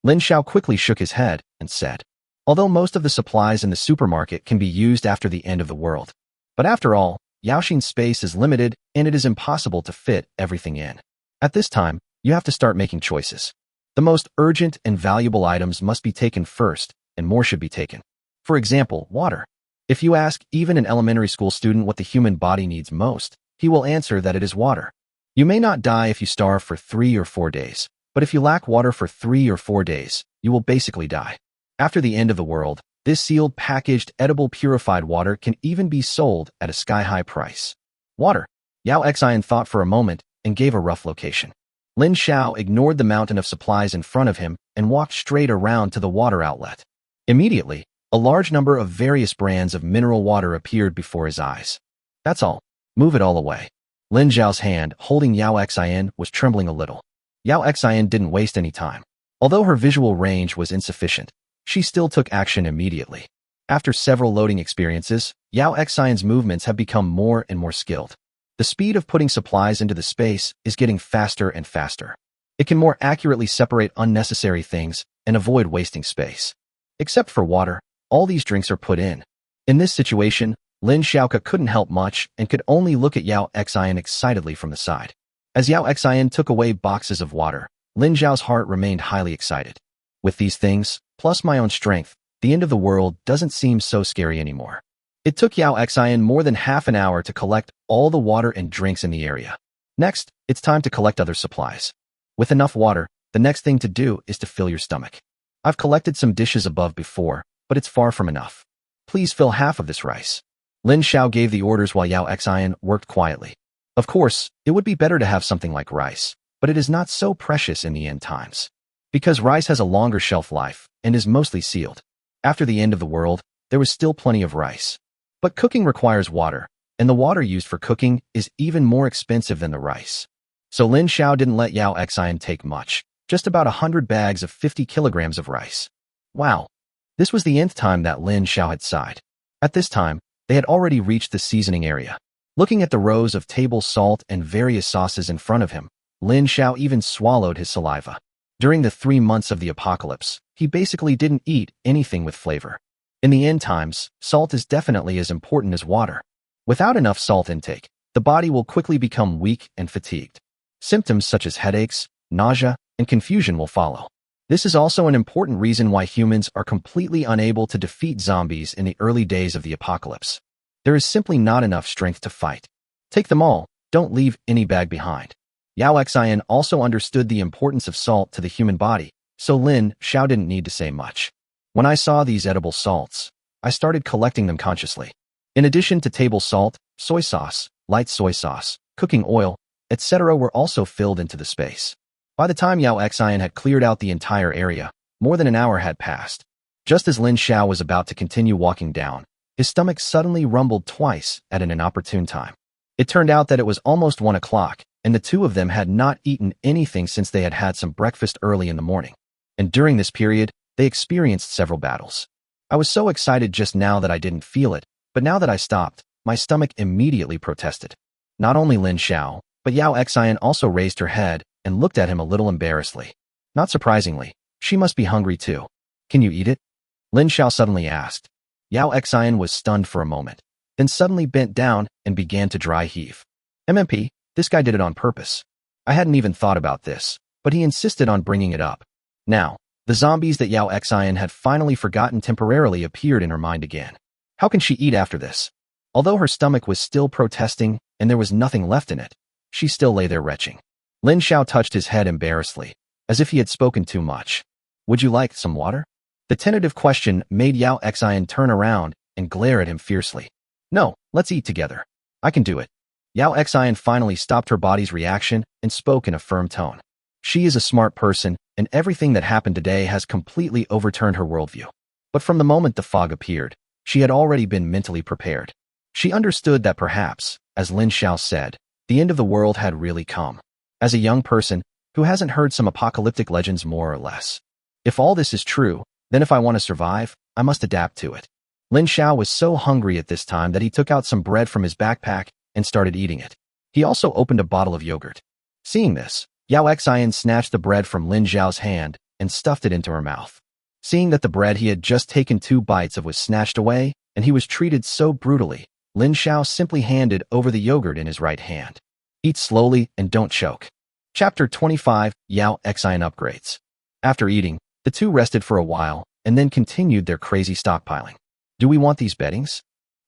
Lin Xiao quickly shook his head and said, although most of the supplies in the supermarket can be used after the end of the world. But after all, Yaoxin's space is limited and it is impossible to fit everything in. At this time, you have to start making choices. The most urgent and valuable items must be taken first, and more should be taken. For example, water. If you ask even an elementary school student what the human body needs most, he will answer that it is water. You may not die if you starve for 3 or 4 days, but if you lack water for 3 or 4 days, you will basically die. After the end of the world, this sealed, packaged, edible, purified water can even be sold at a sky-high price. Water. Yao Xian thought for a moment and gave a rough location. Lin Xiao ignored the mountain of supplies in front of him and walked straight around to the water outlet. Immediately, a large number of various brands of mineral water appeared before his eyes. That's all. Move it all away. Lin Xiao's hand holding Yao Xian was trembling a little. Yao Xian didn't waste any time. Although her visual range was insufficient, she still took action immediately. After several loading experiences, Yao Xian's movements have become more and more skilled. The speed of putting supplies into the space is getting faster and faster. It can more accurately separate unnecessary things and avoid wasting space. Except for water, all these drinks are put in. In this situation, Lin Xiao couldn't help much and could only look at Yao Xian excitedly from the side. As Yao Xian took away boxes of water, Lin Xiao's heart remained highly excited. With these things, plus my own strength, the end of the world doesn't seem so scary anymore. It took Yao Xian more than half an hour to collect all the water and drinks in the area. Next, it's time to collect other supplies. With enough water, the next thing to do is to fill your stomach. I've collected some dishes above before, but it's far from enough. Please fill half of this rice. Lin Xiao gave the orders while Yao Xian worked quietly. Of course, it would be better to have something like rice, but it is not so precious in the end times. Because rice has a longer shelf life and is mostly sealed. After the end of the world, there was still plenty of rice. But cooking requires water, and the water used for cooking is even more expensive than the rice. So Lin Xiao didn't let Yao Xian take much, just about 100 bags of 50 kilograms of rice. Wow! This was the nth time that Lin Xiao had sighed. At this time, they had already reached the seasoning area. Looking at the rows of table salt and various sauces in front of him, Lin Xiao even swallowed his saliva. During the 3 months of the apocalypse, he basically didn't eat anything with flavor. In the end times, salt is definitely as important as water. Without enough salt intake, the body will quickly become weak and fatigued. Symptoms such as headaches, nausea, and confusion will follow. This is also an important reason why humans are completely unable to defeat zombies in the early days of the apocalypse. There is simply not enough strength to fight. Take them all, don't leave any bag behind. Yao Xian also understood the importance of salt to the human body, so Lin Xiao didn't need to say much. When I saw these edible salts, I started collecting them consciously. In addition to table salt, soy sauce, light soy sauce, cooking oil, etc. were also filled into the space. By the time Yao Xian had cleared out the entire area, more than an hour had passed. Just as Lin Xiao was about to continue walking down, his stomach suddenly rumbled twice at an inopportune time. It turned out that it was almost 1 o'clock, and the two of them had not eaten anything since they had had some breakfast early in the morning. And during this period, they experienced several battles. I was so excited just now that I didn't feel it, but now that I stopped, my stomach immediately protested. Not only Lin Xiao, but Yao Xian also raised her head and looked at him a little embarrassedly. Not surprisingly, she must be hungry too. Can you eat it? Lin Xiao suddenly asked. Yao Xian was stunned for a moment, then suddenly bent down and began to dry heave. MMP, this guy did it on purpose. I hadn't even thought about this, but he insisted on bringing it up. Now, the zombies that Yao Xian had finally forgotten temporarily appeared in her mind again. How can she eat after this? Although her stomach was still protesting and there was nothing left in it, she still lay there retching. Lin Xiao touched his head embarrassedly, as if he had spoken too much. Would you like some water? The tentative question made Yao Xian turn around and glare at him fiercely. No, let's eat together. I can do it. Yao Xian finally stopped her body's reaction and spoke in a firm tone. She is a smart person, and everything that happened today has completely overturned her worldview. But from the moment the fog appeared, she had already been mentally prepared. She understood that perhaps, as Lin Xiao said, the end of the world had really come. As a young person, who hasn't heard some apocalyptic legends more or less. If all this is true, then if I want to survive, I must adapt to it. Lin Xiao was so hungry at this time that he took out some bread from his backpack and started eating it. He also opened a bottle of yogurt. Seeing this, Yao Xian snatched the bread from Lin Xiao's hand and stuffed it into her mouth. Seeing that the bread he had just taken 2 bites of was snatched away, and he was treated so brutally, Lin Xiao simply handed over the yogurt in his right hand. Eat slowly and don't choke. Chapter 25, Yao Xian Upgrades. After eating, the two rested for a while, and then continued their crazy stockpiling. Do we want these beddings?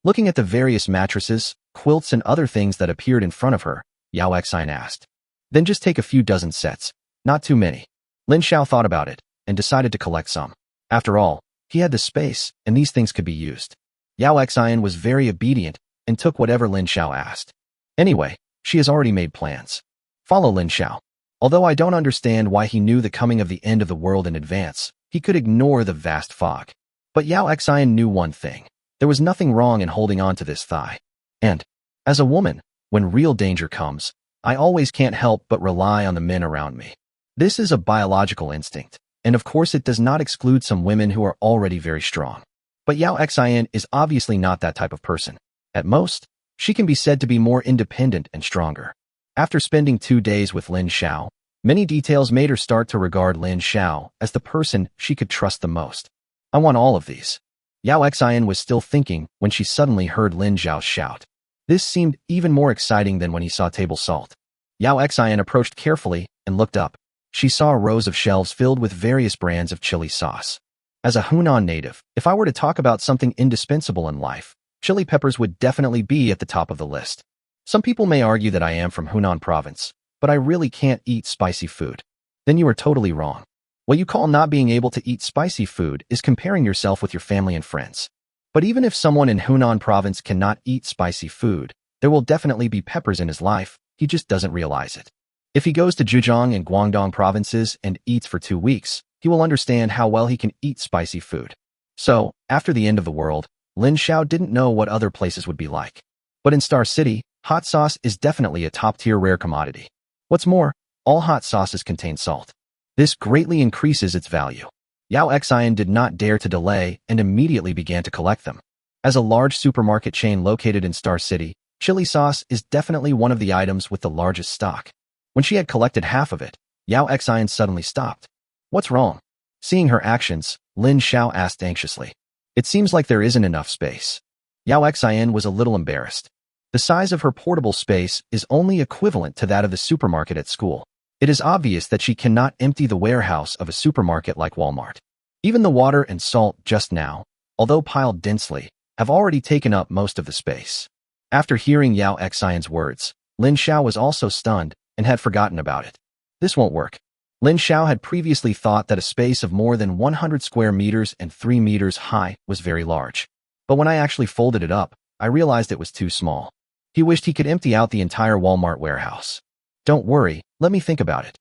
Looking at the various mattresses, quilts, and other things that appeared in front of her, Yao Xian asked. Then just take a few dozen sets, not too many. Lin Xiao thought about it, and decided to collect some. After all, he had the space, and these things could be used. Yao Xian was very obedient, and took whatever Lin Xiao asked. Anyway, she has already made plans. Follow Lin Xiao. Although I don't understand why he knew the coming of the end of the world in advance, he could ignore the vast fog. But Yao Xian knew one thing. There was nothing wrong in holding on to this thigh. And, as a woman, when real danger comes, I always can't help but rely on the men around me. This is a biological instinct, and of course it does not exclude some women who are already very strong. But Yao Xian is obviously not that type of person. At most, she can be said to be more independent and stronger. After spending 2 days with Lin Xiao, many details made her start to regard Lin Xiao as the person she could trust the most. I want all of these. Yao Xian was still thinking when she suddenly heard Lin Xiao shout. This seemed even more exciting than when he saw table salt. Yao Xian approached carefully and looked up. She saw rows of shelves filled with various brands of chili sauce. As a Hunan native, if I were to talk about something indispensable in life, chili peppers would definitely be at the top of the list. Some people may argue that I am from Hunan province, but I really can't eat spicy food. Then you are totally wrong. What you call not being able to eat spicy food is comparing yourself with your family and friends. But even if someone in Hunan province cannot eat spicy food, there will definitely be peppers in his life, he just doesn't realize it. If he goes to Zhejiang and Guangdong provinces and eats for 2 weeks, he will understand how well he can eat spicy food. So, after the end of the world, Lin Xiao didn't know what other places would be like. But in Star City, hot sauce is definitely a top-tier rare commodity. What's more, all hot sauces contain salt. This greatly increases its value. Yao Xian did not dare to delay and immediately began to collect them. As a large supermarket chain located in Star City, chili sauce is definitely one of the items with the largest stock. When she had collected half of it, Yao Xian suddenly stopped. What's wrong? Seeing her actions, Lin Xiao asked anxiously. It seems like there isn't enough space. Yao Xian was a little embarrassed. The size of her portable space is only equivalent to that of the supermarket at school. It is obvious that she cannot empty the warehouse of a supermarket like Walmart. Even the water and salt just now, although piled densely, have already taken up most of the space. After hearing Yao Xian's words, Lin Xiao was also stunned and had forgotten about it. This won't work. Lin Xiao had previously thought that a space of more than 100 square meters and 3 meters high was very large. But when I actually folded it up, I realized it was too small. He wished he could empty out the entire Walmart warehouse. Don't worry, let me think about it.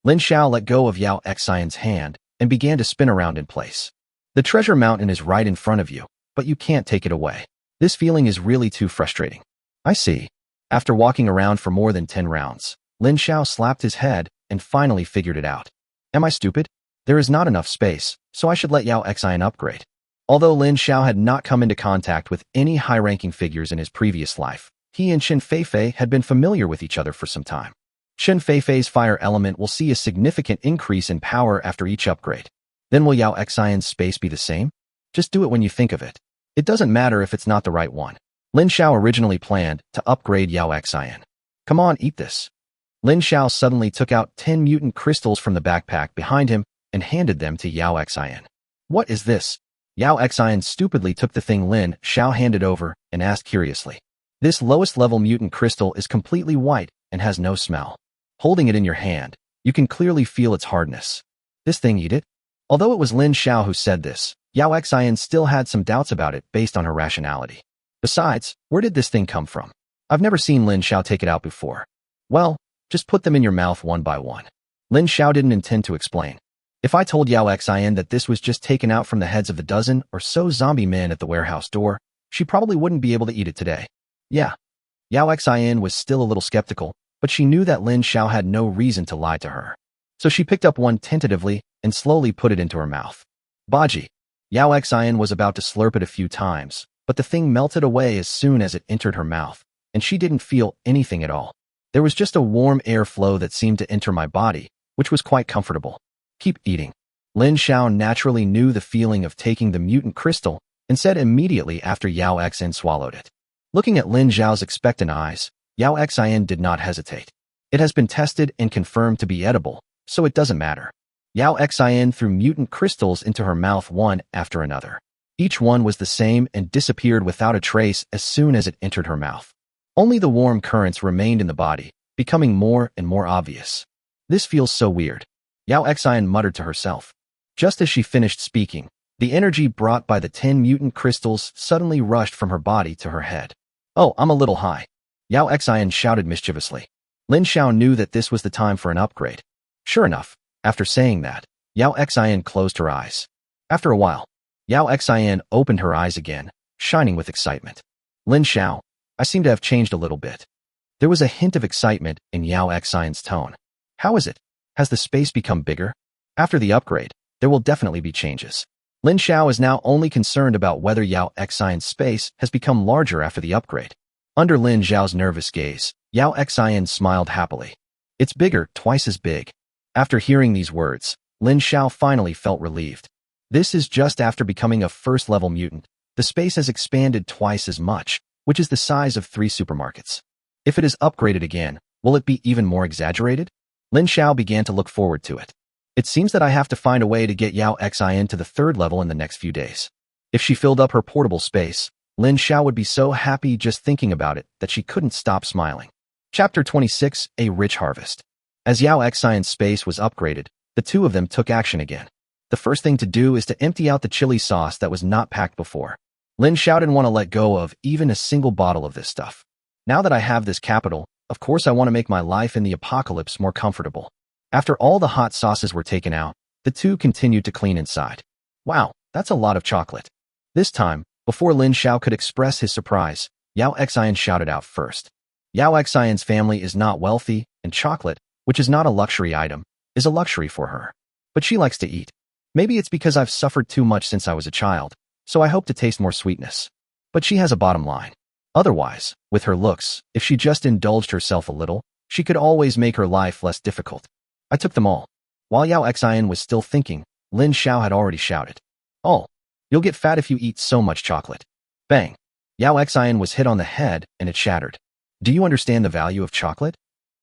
Lin Xiao let go of Yao Xian's hand and began to spin around in place. The treasure mountain is right in front of you, but you can't take it away. This feeling is really too frustrating. I see. After walking around for more than 10 rounds, Lin Xiao slapped his head and finally figured it out. Am I stupid? There is not enough space, so I should let Yao Xian upgrade. Although Lin Xiao had not come into contact with any high-ranking figures in his previous life, he and Shen Feifei had been familiar with each other for some time. Shen Feifei's fire element will see a significant increase in power after each upgrade. Then will Yao Xian's space be the same? Just do it when you think of it. It doesn't matter if it's not the right one. Lin Xiao originally planned to upgrade Yao Xian. Come on, eat this. Lin Xiao suddenly took out 10 mutant crystals from the backpack behind him and handed them to Yao Xian. What is this? Yao Xian stupidly took the thing Lin Xiao handed over and asked curiously. This lowest level mutant crystal is completely white and has no smell. Holding it in your hand, you can clearly feel its hardness. This thing, eat it? Although it was Lin Xiao who said this, Yao Xian still had some doubts about it based on her rationality. Besides, where did this thing come from? I've never seen Lin Xiao take it out before. Well, just put them in your mouth one by one. Lin Xiao didn't intend to explain. If I told Yao Xian that this was just taken out from the heads of the dozen or so zombie men at the warehouse door, she probably wouldn't be able to eat it today. Yeah. Yao Xian was still a little skeptical, but she knew that Lin Xiao had no reason to lie to her. So she picked up one tentatively and slowly put it into her mouth. Baji. Yao Xian was about to slurp it a few times, but the thing melted away as soon as it entered her mouth, and she didn't feel anything at all. There was just a warm air flow that seemed to enter my body, which was quite comfortable. Keep eating. Lin Xiao naturally knew the feeling of taking the mutant crystal and said immediately after Yao Xin swallowed it. Looking at Lin Xiao's expectant eyes, Yao Xin did not hesitate. It has been tested and confirmed to be edible, so it doesn't matter. Yao Xin threw mutant crystals into her mouth one after another. Each one was the same and disappeared without a trace as soon as it entered her mouth. Only the warm currents remained in the body, becoming more and more obvious. This feels so weird, Yao Xin muttered to herself. Just as she finished speaking, the energy brought by the 10 mutant crystals suddenly rushed from her body to her head. Oh, I'm a little high, Yao Xin shouted mischievously. Lin Xiao knew that this was the time for an upgrade. Sure enough, after saying that, Yao Xin closed her eyes. After a while, Yao Xin opened her eyes again, shining with excitement. Lin Xiao, I seem to have changed a little bit. There was a hint of excitement in Yao Xin's tone. How is it? Has the space become bigger? After the upgrade, there will definitely be changes. Lin Xiao is now only concerned about whether Yao Xin's space has become larger after the upgrade. Under Lin Xiao's nervous gaze, Yao Xin smiled happily. It's bigger, twice as big. After hearing these words, Lin Xiao finally felt relieved. This is just after becoming a first-level mutant. The space has expanded twice as much, which is the size of 3 supermarkets. If it is upgraded again, will it be even more exaggerated? Lin Xiao began to look forward to it. It seems that I have to find a way to get Yao Xin to the 3rd level in the next few days. If she filled up her portable space, Lin Xiao would be so happy just thinking about it that she couldn't stop smiling. Chapter 26, A Rich Harvest. As Yao Xin's space was upgraded, the two of them took action again. The first thing to do is to empty out the chili sauce that was not packed before. Lin Xiao didn't want to let go of even a single bottle of this stuff. Now that I have this capital, of course I want to make my life in the apocalypse more comfortable. After all the hot sauces were taken out, the two continued to clean inside. Wow, that's a lot of chocolate. This time, before Lin Xiao could express his surprise, Yao Xin shouted out first. Yao Xin's family is not wealthy, and chocolate, which is not a luxury item, is a luxury for her. But she likes to eat. Maybe it's because I've suffered too much since I was a child, so I hope to taste more sweetness. But she has a bottom line. Otherwise, with her looks, if she just indulged herself a little, she could always make her life less difficult. I took them all. While Yao Xin was still thinking, Lin Xiao had already shouted. Oh, you'll get fat if you eat so much chocolate. Bang. Yao Xin was hit on the head and it shattered. Do you understand the value of chocolate?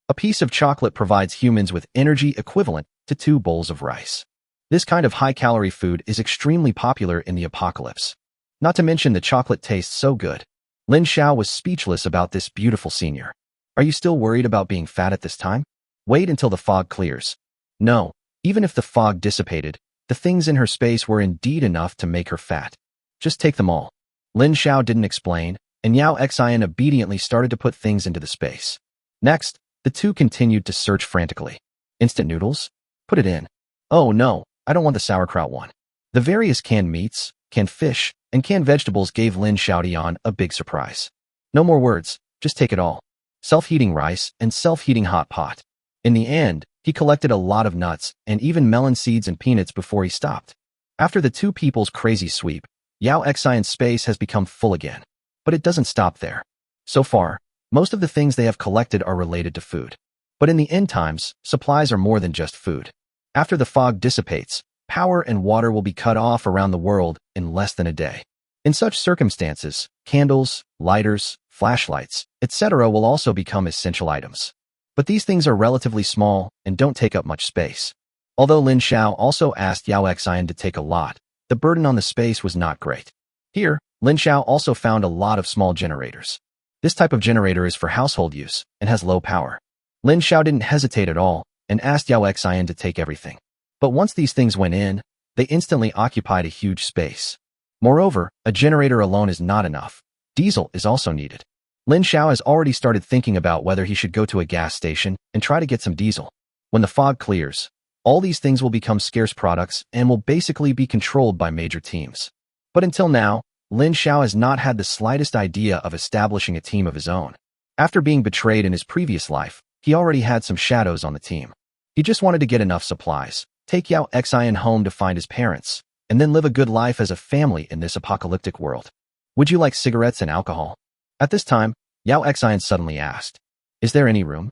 A piece of chocolate provides humans with energy equivalent to 2 bowls of rice. This kind of high-calorie food is extremely popular in the apocalypse. Not to mention the chocolate tastes so good. Lin Xiao was speechless about this beautiful senior. Are you still worried about being fat at this time? Wait until the fog clears. No, even if the fog dissipated, the things in her space were indeed enough to make her fat. Just take them all. Lin Xiao didn't explain, and Yao Xin obediently started to put things into the space. Next, the two continued to search frantically. Instant noodles? Put it in. Oh no, I don't want the sauerkraut one. The various canned meats, canned fish, and canned vegetables gave Lin Xiaodian a big surprise. No more words, just take it all. Self-heating rice and self-heating hot pot. In the end, he collected a lot of nuts and even melon seeds and peanuts before he stopped. After the two people's crazy sweep, Yao Xin's space has become full again. But it doesn't stop there. So far, most of the things they have collected are related to food. But in the end times, supplies are more than just food. After the fog dissipates, power and water will be cut off around the world in less than a day. In such circumstances, candles, lighters, flashlights, etc. will also become essential items. But these things are relatively small and don't take up much space. Although Lin Xiao also asked Yao Xin to take a lot, the burden on the space was not great. Here, Lin Xiao also found a lot of small generators. This type of generator is for household use and has low power. Lin Xiao didn't hesitate at all and asked Yao Xin to take everything. But once these things went in, they instantly occupied a huge space. Moreover, a generator alone is not enough. Diesel is also needed. Lin Xiao has already started thinking about whether he should go to a gas station and try to get some diesel. When the fog clears, all these things will become scarce products and will basically be controlled by major teams. But until now, Lin Xiao has not had the slightest idea of establishing a team of his own. After being betrayed in his previous life, he already had some shadows on the team. He just wanted to get enough supplies, take Yao Xin home to find his parents, and then live a good life as a family in this apocalyptic world. Would you like cigarettes and alcohol? At this time, Yao Xin suddenly asked, Is there any room?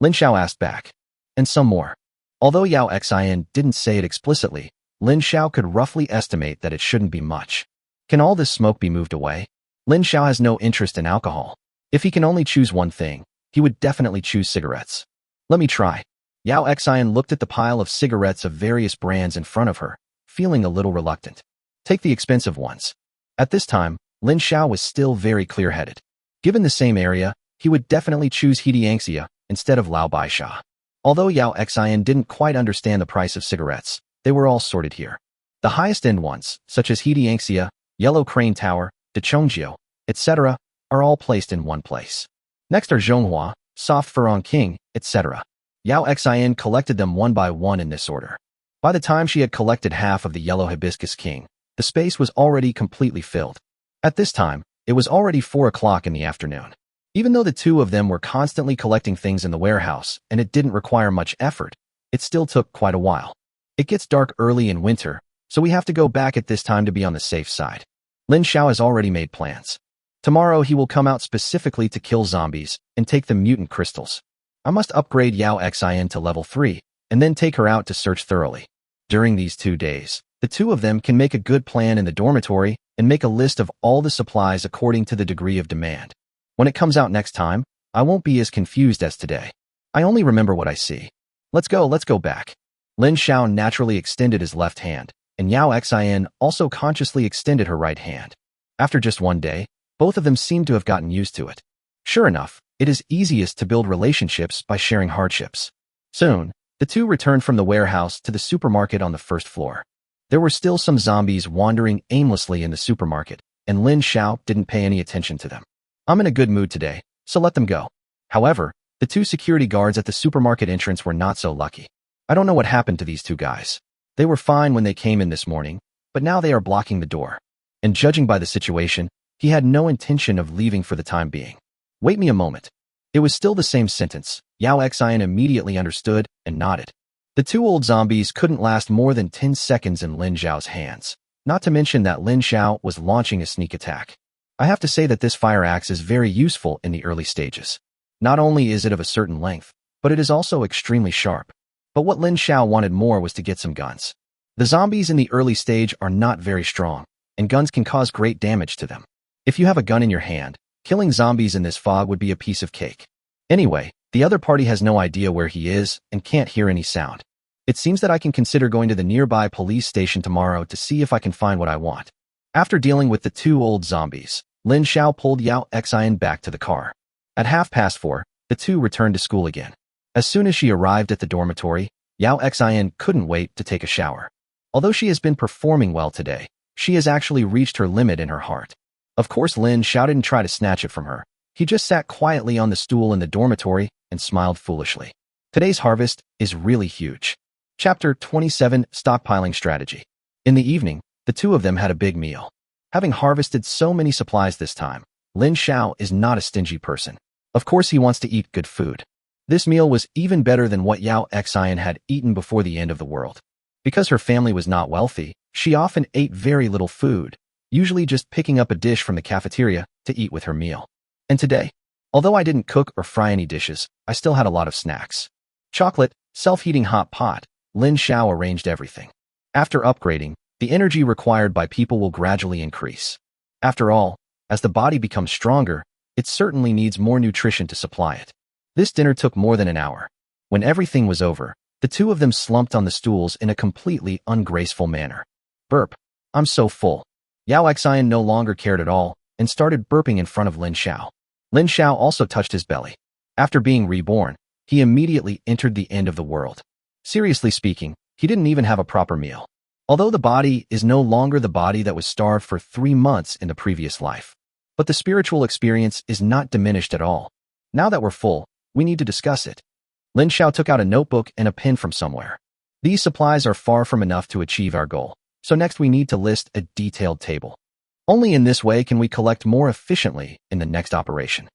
Lin Xiao asked back. And some more. Although Yao Xin didn't say it explicitly, Lin Xiao could roughly estimate that it shouldn't be much. Can all this smoke be moved away? Lin Xiao has no interest in alcohol. If he can only choose one thing, he would definitely choose cigarettes. Let me try. Yao Xian looked at the pile of cigarettes of various brands in front of her, feeling a little reluctant. Take the expensive ones. At this time, Lin Xiao was still very clear-headed. Given the same area, he would definitely choose Heediangxia instead of Lao Baisha. Although Yao Xian didn't quite understand the price of cigarettes, they were all sorted here. The highest-end ones, such as Heediangxia, Yellow Crane Tower, Dechongjiu, etc., are all placed in one place. Next are Zhonghua, Soft Furong King, etc. Yao Xian collected them one by one in this order. By the time she had collected half of the Yellow Hibiscus King, the space was already completely filled. At this time, it was already 4 o'clock in the afternoon. Even though the two of them were constantly collecting things in the warehouse and it didn't require much effort, it still took quite a while. It gets dark early in winter, so we have to go back at this time to be on the safe side. Lin Xiao has already made plans. Tomorrow he will come out specifically to kill zombies and take the mutant crystals. I must upgrade Yao Xian to level 3 and then take her out to search thoroughly. During these 2 days, the two of them can make a good plan in the dormitory and make a list of all the supplies according to the degree of demand. When it comes out next time, I won't be as confused as today. I only remember what I see. Let's go back. Lin Xiao naturally extended his left hand, and Yao Xian also consciously extended her right hand. After just 1 day, both of them seemed to have gotten used to it. Sure enough, it is easiest to build relationships by sharing hardships. Soon, the two returned from the warehouse to the supermarket on the first floor. There were still some zombies wandering aimlessly in the supermarket, and Lin Xiao didn't pay any attention to them. I'm in a good mood today, so let them go. However, the 2 security guards at the supermarket entrance were not so lucky. I don't know what happened to these 2 guys. They were fine when they came in this morning, but now they are blocking the door. And judging by the situation, he had no intention of leaving for the time being. Wait me a moment. It was still the same sentence. Yao Xian immediately understood and nodded. The 2 old zombies couldn't last more than 10 seconds in Lin Xiao's hands, not to mention that Lin Xiao was launching a sneak attack. I have to say that this fire axe is very useful in the early stages. Not only is it of a certain length, but it is also extremely sharp. But what Lin Xiao wanted more was to get some guns. The zombies in the early stage are not very strong, and guns can cause great damage to them. If you have a gun in your hand, killing zombies in this fog would be a piece of cake. Anyway, the other party has no idea where he is and can't hear any sound. It seems that I can consider going to the nearby police station tomorrow to see if I can find what I want. After dealing with the 2 old zombies, Lin Xiao pulled Yao Xian back to the car. At 4:30, the two returned to school again. As soon as she arrived at the dormitory, Yao Xian couldn't wait to take a shower. Although she has been performing well today, she has actually reached her limit in her heart. Of course, Lin Xiao didn't try to snatch it from her. He just sat quietly on the stool in the dormitory and smiled foolishly. Today's harvest is really huge. Chapter 27, Stockpiling Strategy. In the evening, the two of them had a big meal. Having harvested so many supplies this time, Lin Xiao is not a stingy person. Of course he wants to eat good food. This meal was even better than what Yao Xian had eaten before the end of the world. Because her family was not wealthy, she often ate very little food, usually just picking up a dish from the cafeteria to eat with her meal. And today, although I didn't cook or fry any dishes, I still had a lot of snacks. Chocolate, self-heating hot pot, Lin Xiao arranged everything. After upgrading, the energy required by people will gradually increase. After all, as the body becomes stronger, it certainly needs more nutrition to supply it. This dinner took more than an hour. When everything was over, the two of them slumped on the stools in a completely ungraceful manner. Burp. I'm so full. Yao Xian no longer cared at all and started burping in front of Lin Xiao. Lin Xiao also touched his belly. After being reborn, he immediately entered the end of the world. Seriously speaking, he didn't even have a proper meal. Although the body is no longer the body that was starved for 3 months in the previous life. But the spiritual experience is not diminished at all. Now that we're full, we need to discuss it. Lin Xiao took out a notebook and a pen from somewhere. These supplies are far from enough to achieve our goal, so next we need to list a detailed table. Only in this way can we collect more efficiently in the next operation.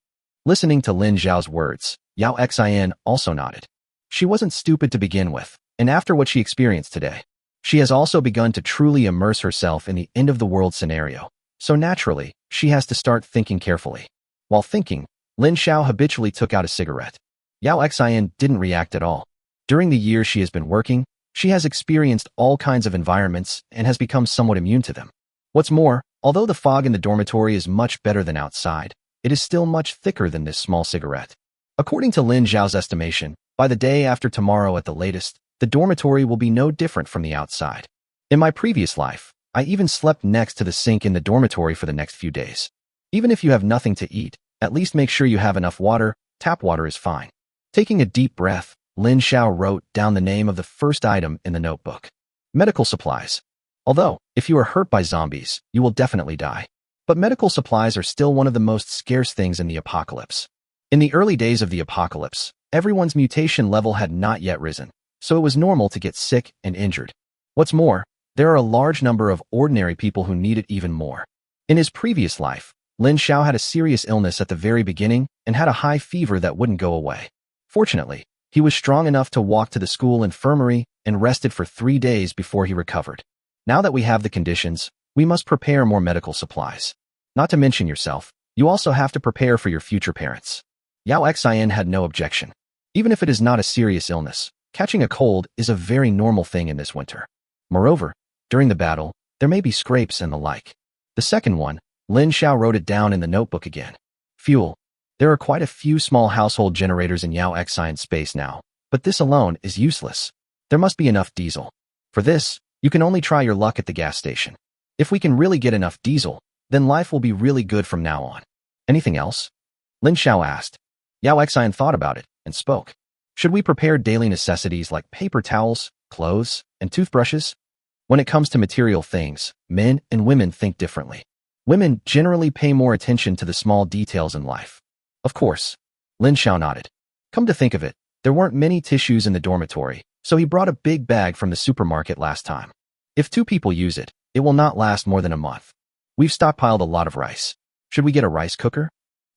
Listening to Lin Xiao's words, Yao Xian also nodded. She wasn't stupid to begin with, and after what she experienced today, she has also begun to truly immerse herself in the end-of-the-world scenario, so naturally, she has to start thinking carefully. While thinking, Lin Xiao habitually took out a cigarette. Yao Xian didn't react at all. During the years she has been working, She has experienced all kinds of environments and has become somewhat immune to them. What's more, although the fog in the dormitory is much better than outside, it is still much thicker than this small cigarette. According to Lin Xiao's estimation, by the day after tomorrow at the latest, the dormitory will be no different from the outside. In my previous life, I even slept next to the sink in the dormitory for the next few days. Even if you have nothing to eat, at least make sure you have enough water. Tap water is fine. Taking a deep breath, Lin Xiao wrote down the name of the first item in the notebook. Medical supplies. Although, if you are hurt by zombies, you will definitely die. But medical supplies are still one of the most scarce things in the apocalypse. In the early days of the apocalypse, everyone's mutation level had not yet risen, so it was normal to get sick and injured. What's more, there are a large number of ordinary people who need it even more. In his previous life, Lin Xiao had a serious illness at the very beginning and had a high fever that wouldn't go away. Fortunately, he was strong enough to walk to the school infirmary and rested for 3 days before he recovered. Now that we have the conditions, we must prepare more medical supplies. Not to mention yourself, you also have to prepare for your future parents. Yao Xian had no objection. Even if it is not a serious illness, catching a cold is a very normal thing in this winter. Moreover, during the battle, there may be scrapes and the like. The second one, Lin Xiao wrote it down in the notebook again. Fuel. There are quite a few small household generators in Yao Xian's space now, but this alone is useless. There must be enough diesel. For this, you can only try your luck at the gas station. If we can really get enough diesel, then life will be really good from now on. Anything else? Lin Xiao asked. Yao Xian thought about it and spoke. Should we prepare daily necessities like paper towels, clothes, and toothbrushes? When it comes to material things, men and women think differently. Women generally pay more attention to the small details in life. Of course. Lin Xiao nodded. Come to think of it, there weren't many tissues in the dormitory, so he brought a big bag from the supermarket last time. If 2 people use it, it will not last more than a month. We've stockpiled a lot of rice. Should we get a rice cooker?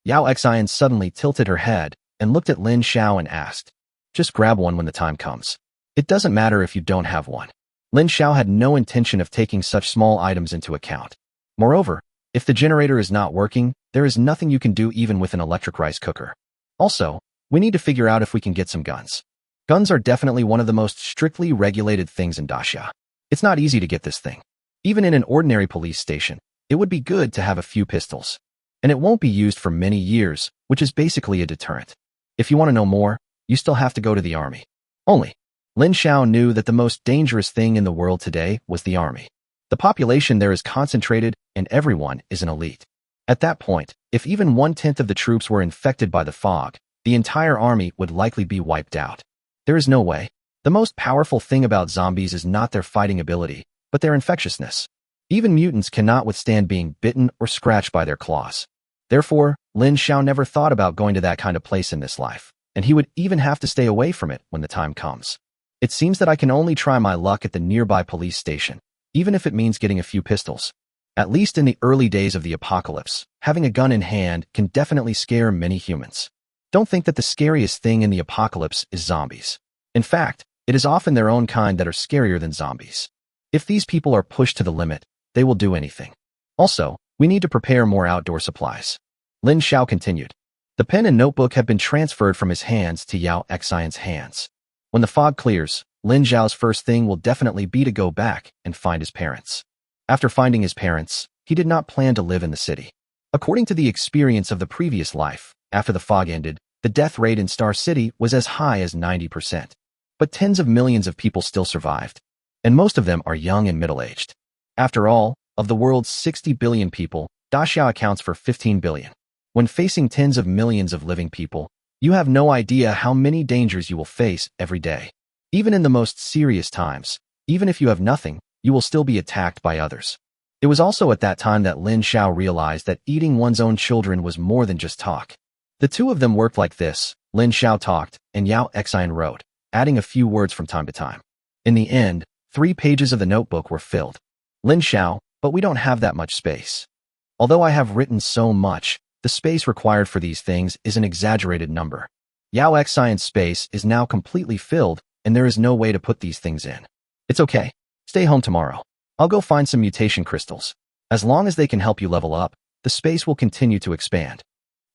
Yao Xian suddenly tilted her head and looked at Lin Xiao and asked. Just grab one when the time comes. It doesn't matter if you don't have one. Lin Xiao had no intention of taking such small items into account. Moreover, if the generator is not working, there is nothing you can do even with an electric rice cooker. Also, we need to figure out if we can get some guns. Guns are definitely one of the most strictly regulated things in Daxia. It's not easy to get this thing. Even in an ordinary police station, it would be good to have a few pistols. And it won't be used for many years, which is basically a deterrent. If you want to know more, you still have to go to the army. Only, Lin Xiao knew that the most dangerous thing in the world today was the army. The population there is concentrated, and everyone is an elite. At that point, if even 1/10 of the troops were infected by the fog, the entire army would likely be wiped out. There is no way. The most powerful thing about zombies is not their fighting ability, but their infectiousness. Even mutants cannot withstand being bitten or scratched by their claws. Therefore, Lin Xiao never thought about going to that kind of place in this life, and he would even have to stay away from it when the time comes. It seems that I can only try my luck at the nearby police station, even if it means getting a few pistols. At least in the early days of the apocalypse, having a gun in hand can definitely scare many humans. Don't think that the scariest thing in the apocalypse is zombies. In fact, it is often their own kind that are scarier than zombies. If these people are pushed to the limit, they will do anything. Also, we need to prepare more outdoor supplies. Lin Xiao continued. The pen and notebook have been transferred from his hands to Yao Xian's hands. When the fog clears, Lin Xiao's first thing will definitely be to go back and find his parents. After finding his parents, he did not plan to live in the city. According to the experience of the previous life, after the fog ended, the death rate in Star City was as high as 90%. But tens of millions of people still survived, and most of them are young and middle-aged. After all, of the world's 60 billion people, Daxia accounts for 15 billion. When facing tens of millions of living people, you have no idea how many dangers you will face every day. Even in the most serious times, even if you have nothing, you will still be attacked by others. It was also at that time that Lin Xiao realized that eating one's own children was more than just talk. The two of them worked like this. Lin Xiao talked, and Yao Xian wrote, adding a few words from time to time. In the end, 3 pages of the notebook were filled. Lin Xiao, but we don't have that much space. Although I have written so much, the space required for these things is an exaggerated number. Yao Xian's space is now completely filled, and there is no way to put these things in. It's okay. Stay home tomorrow. I'll go find some mutation crystals. As long as they can help you level up, the space will continue to expand.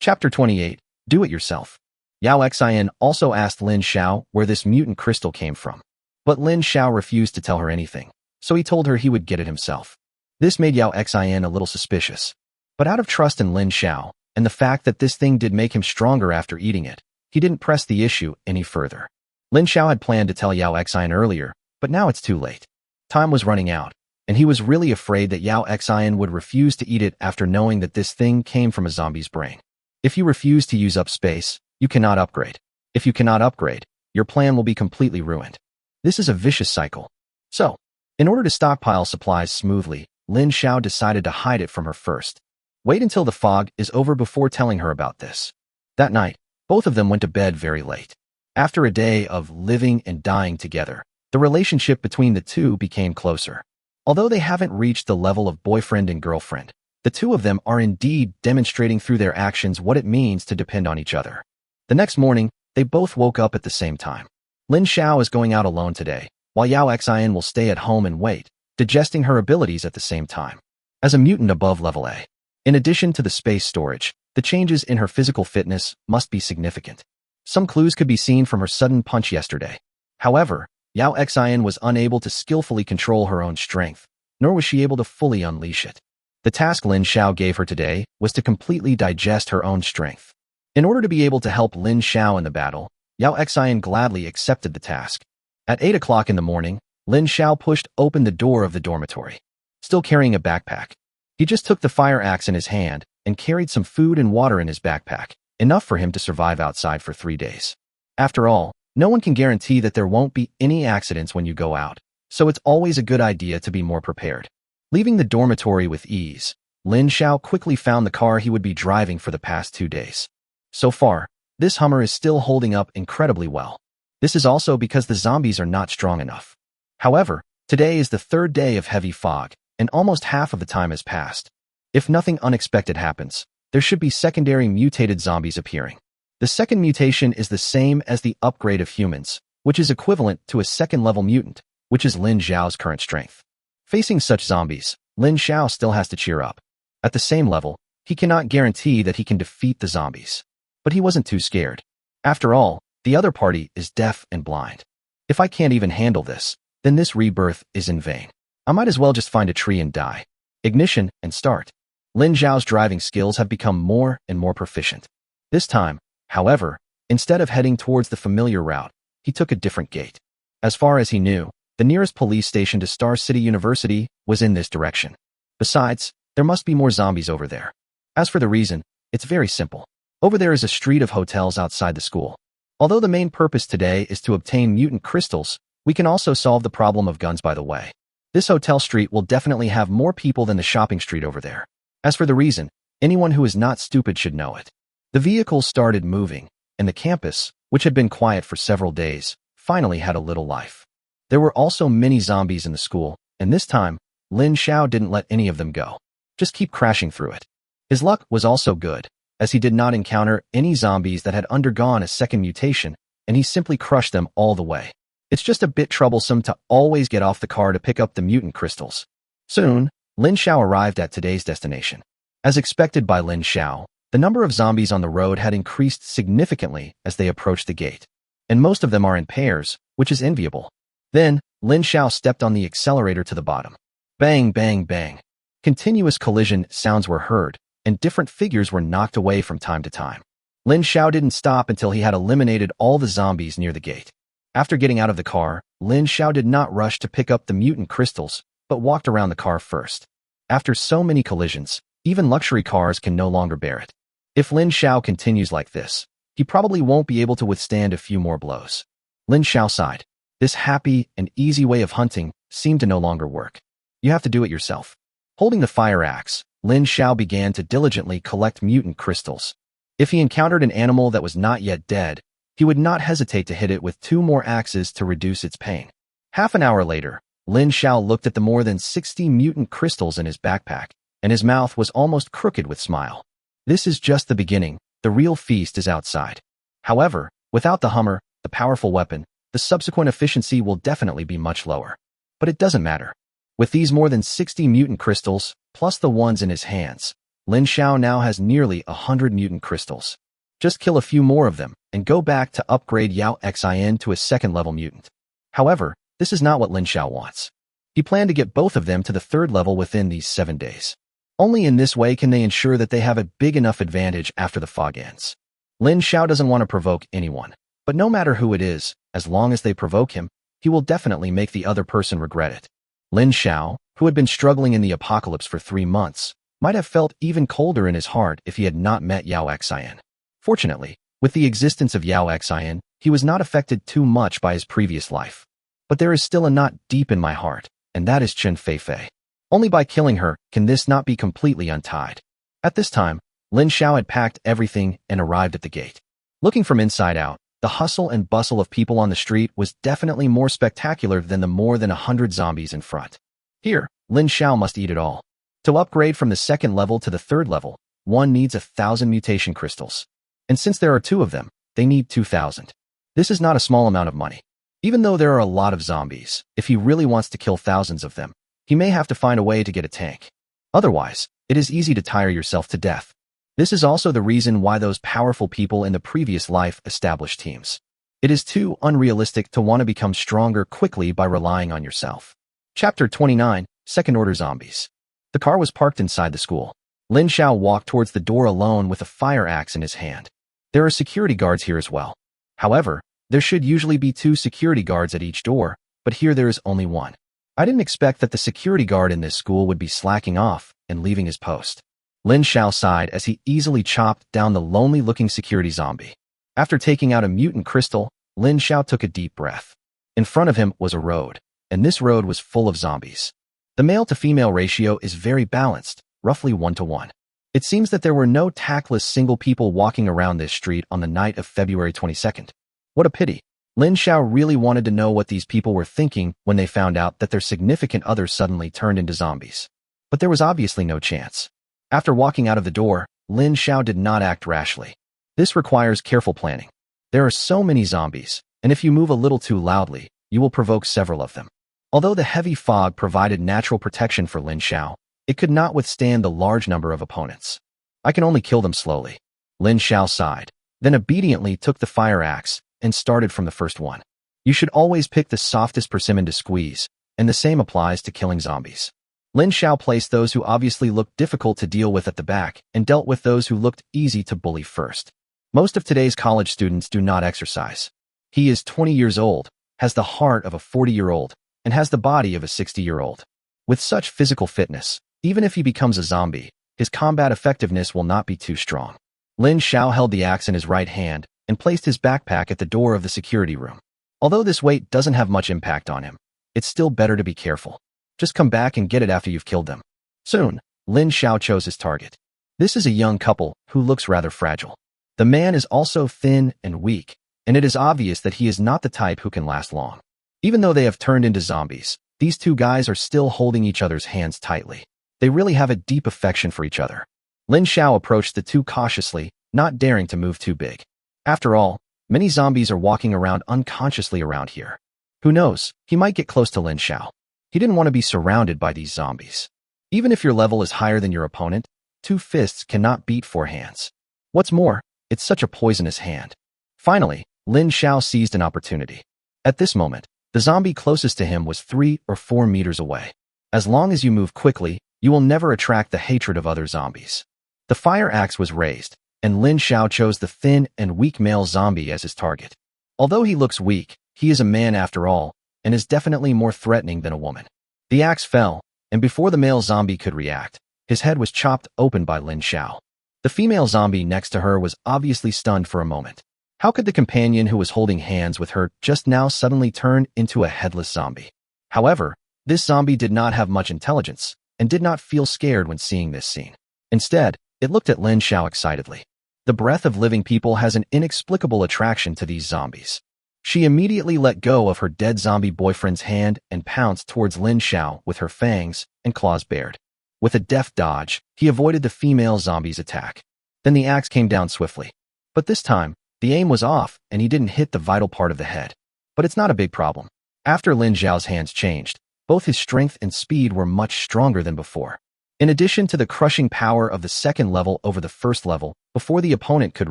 Chapter 28. Do it yourself. Yao Xian also asked Lin Xiao where this mutant crystal came from. But Lin Xiao refused to tell her anything, so he told her he would get it himself. This made Yao Xin a little suspicious. But out of trust in Lin Xiao, and the fact that this thing did make him stronger after eating it, he didn't press the issue any further. Lin Xiao had planned to tell Yao Xin earlier, but now it's too late. Time was running out, and he was really afraid that Yao Xin would refuse to eat it after knowing that this thing came from a zombie's brain. If you refuse to use up space, you cannot upgrade. If you cannot upgrade, your plan will be completely ruined. This is a vicious cycle. So, in order to stockpile supplies smoothly, Lin Xiao decided to hide it from her first. Wait until the fog is over before telling her about this. That night, both of them went to bed very late. After a day of living and dying together, the relationship between the two became closer. Although they haven't reached the level of boyfriend and girlfriend, the two of them are indeed demonstrating through their actions what it means to depend on each other. The next morning, they both woke up at the same time. Lin Xiao is going out alone today, while Yao Xin will stay at home and wait, digesting her abilities at the same time. As a mutant above level A, in addition to the space storage, the changes in her physical fitness must be significant. Some clues could be seen from her sudden punch yesterday. However, Yao Xin was unable to skillfully control her own strength, nor was she able to fully unleash it. The task Lin Xiao gave her today was to completely digest her own strength. In order to be able to help Lin Xiao in the battle, Yao Xin gladly accepted the task. At 8 o'clock in the morning, Lin Xiao pushed open the door of the dormitory. Still carrying a backpack, he just took the fire axe in his hand and carried some food and water in his backpack, enough for him to survive outside for 3 days. After all, no one can guarantee that there won't be any accidents when you go out, so it's always a good idea to be more prepared. Leaving the dormitory with ease, Lin Xiao quickly found the car he would be driving for the past 2 days. So far, this Hummer is still holding up incredibly well. This is also because the zombies are not strong enough. However, today is the 3rd day of heavy fog, and almost half of the time has passed. If nothing unexpected happens, there should be secondary mutated zombies appearing. The second mutation is the same as the upgrade of humans, which is equivalent to a second-level mutant, which is Lin Xiao's current strength. Facing such zombies, Lin Xiao still has to cheer up. At the same level, he cannot guarantee that he can defeat the zombies. But he wasn't too scared. After all, the other party is deaf and blind. If I can't even handle this, then this rebirth is in vain. I might as well just find a tree and die. Ignition and start. Lin Xiao's driving skills have become more and more proficient. This time, however, instead of heading towards the familiar route, he took a different gate. As far as he knew, the nearest police station to Star City University was in this direction. Besides, there must be more zombies over there. As for the reason, it's very simple. Over there is a street of hotels outside the school. Although the main purpose today is to obtain mutant crystals, we can also solve the problem of guns by the way. This hotel street will definitely have more people than the shopping street over there. As for the reason, anyone who is not stupid should know it. The vehicles started moving, and the campus, which had been quiet for several days, finally had a little life. There were also many zombies in the school, and this time, Lin Xiao didn't let any of them go. Just keep crashing through it. His luck was also good, as he did not encounter any zombies that had undergone a second mutation, and he simply crushed them all the way. It's just a bit troublesome to always get off the car to pick up the mutant crystals. Soon, Lin Xiao arrived at today's destination. As expected by Lin Xiao, the number of zombies on the road had increased significantly as they approached the gate, and most of them are in pairs, which is enviable. Then, Lin Xiao stepped on the accelerator to the bottom. Bang, bang, bang. Continuous collision sounds were heard, and different figures were knocked away from time to time. Lin Xiao didn't stop until he had eliminated all the zombies near the gate. After getting out of the car, Lin Xiao did not rush to pick up the mutant crystals, but walked around the car first. After so many collisions, even luxury cars can no longer bear it. If Lin Xiao continues like this, he probably won't be able to withstand a few more blows. Lin Xiao sighed. This happy and easy way of hunting seemed to no longer work. You have to do it yourself. Holding the fire axe, Lin Xiao began to diligently collect mutant crystals. If he encountered an animal that was not yet dead, he would not hesitate to hit it with 2 more axes to reduce its pain. Half an hour later, Lin Xiao looked at the more than 60 mutant crystals in his backpack, and his mouth was almost crooked with smile. This is just the beginning, the real feast is outside. However, without the Hummer, the powerful weapon, the subsequent efficiency will definitely be much lower. But it doesn't matter. With these more than 60 mutant crystals, plus the ones in his hands, Lin Xiao now has nearly 100 mutant crystals. Just kill a few more of them, and go back to upgrade Yao Xin to a second-level mutant. However, This is not what Lin Xiao wants. He planned to get both of them to the third level within these 7 days. Only in this way can they ensure that they have a big enough advantage after the fog ends. Lin Xiao doesn't want to provoke anyone, but no matter who it is, as long as they provoke him, he will definitely make the other person regret it. Lin Xiao, who had been struggling in the apocalypse for 3 months, might have felt even colder in his heart if he had not met Yao Xian. Fortunately, with the existence of Yao Xian, he was not affected too much by his previous life. But there is still a knot deep in my heart, and that is Chen Feifei. Only by killing her can this knot be completely untied. At this time, Lin Xiao had packed everything and arrived at the gate. Looking from inside out, the hustle and bustle of people on the street was definitely more spectacular than the more than 100 zombies in front. Here, Lin Xiao must eat it all. To upgrade from the 2nd level to the 3rd level, one needs 1,000 mutation crystals. And since there are 2 of them, they need 2,000. This is not a small amount of money. Even though there are a lot of zombies, if he really wants to kill thousands of them, he may have to find a way to get a tank. Otherwise, it is easy to tire yourself to death. This is also the reason why those powerful people in the previous life established teams. It is too unrealistic to want to become stronger quickly by relying on yourself. Chapter 29, Second Order Zombies. The car was parked inside the school. Lin Xiao walked towards the door alone with a fire axe in his hand. There are security guards here as well. However, there should usually be 2 security guards at each door, but here there is only 1. I didn't expect that the security guard in this school would be slacking off and leaving his post. Lin Xiao sighed as he easily chopped down the lonely-looking security zombie. After taking out a mutant crystal, Lin Xiao took a deep breath. In front of him was a road, and this road was full of zombies. The male-to-female ratio is very balanced, roughly 1-to-1. It seems that there were no tactless single people walking around this street on the night of February 22nd. What a pity. Lin Xiao really wanted to know what these people were thinking when they found out that their significant others suddenly turned into zombies. But there was obviously no chance. After walking out of the door, Lin Xiao did not act rashly. This requires careful planning. There are so many zombies, and if you move a little too loudly, you will provoke several of them. Although the heavy fog provided natural protection for Lin Xiao, it could not withstand the large number of opponents. I can only kill them slowly. Lin Xiao sighed, then obediently took the fire axe and started from the first one. You should always pick the softest persimmon to squeeze, and the same applies to killing zombies. Lin Xiao placed those who obviously looked difficult to deal with at the back and dealt with those who looked easy to bully first. Most of today's college students do not exercise. He is 20 years old, has the heart of a 40-year-old, and has the body of a 60-year-old. With such physical fitness, even if he becomes a zombie, his combat effectiveness will not be too strong. Lin Xiao held the axe in his right hand and placed his backpack at the door of the security room. Although this weight doesn't have much impact on him, it's still better to be careful. Just come back and get it after you've killed them. Soon, Lin Xiao chose his target. This is a young couple who looks rather fragile. The man is also thin and weak, and it is obvious that he is not the type who can last long. Even though they have turned into zombies, these 2 guys are still holding each other's hands tightly. They really have a deep affection for each other. Lin Xiao approached the 2 cautiously, not daring to move too big. After all, many zombies are walking around unconsciously around here. Who knows, he might get close to Lin Xiao. He didn't want to be surrounded by these zombies. Even if your level is higher than your opponent, 2 fists cannot beat 4 hands. What's more, it's such a poisonous hand. Finally, Lin Xiao seized an opportunity. At this moment, the zombie closest to him was 3 or 4 meters away. As long as you move quickly, you will never attract the hatred of other zombies. The fire axe was raised, and Lin Xiao chose the thin and weak male zombie as his target. Although he looks weak, he is a man after all, and is definitely more threatening than a woman. The axe fell, and before the male zombie could react, his head was chopped open by Lin Xiao. The female zombie next to her was obviously stunned for a moment. How could the companion who was holding hands with her just now suddenly turn into a headless zombie? However, this zombie did not have much intelligence, and did not feel scared when seeing this scene. Instead, it looked at Lin Xiao excitedly. The breath of living people has an inexplicable attraction to these zombies. She immediately let go of her dead zombie boyfriend's hand and pounced towards Lin Xiao with her fangs and claws bared. With a deft dodge, he avoided the female zombie's attack. Then the axe came down swiftly. But this time, the aim was off and he didn't hit the vital part of the head. But it's not a big problem. After Lin Xiao's hands changed, both his strength and speed were much stronger than before. In addition to the crushing power of the 2nd level over the 1st level, before the opponent could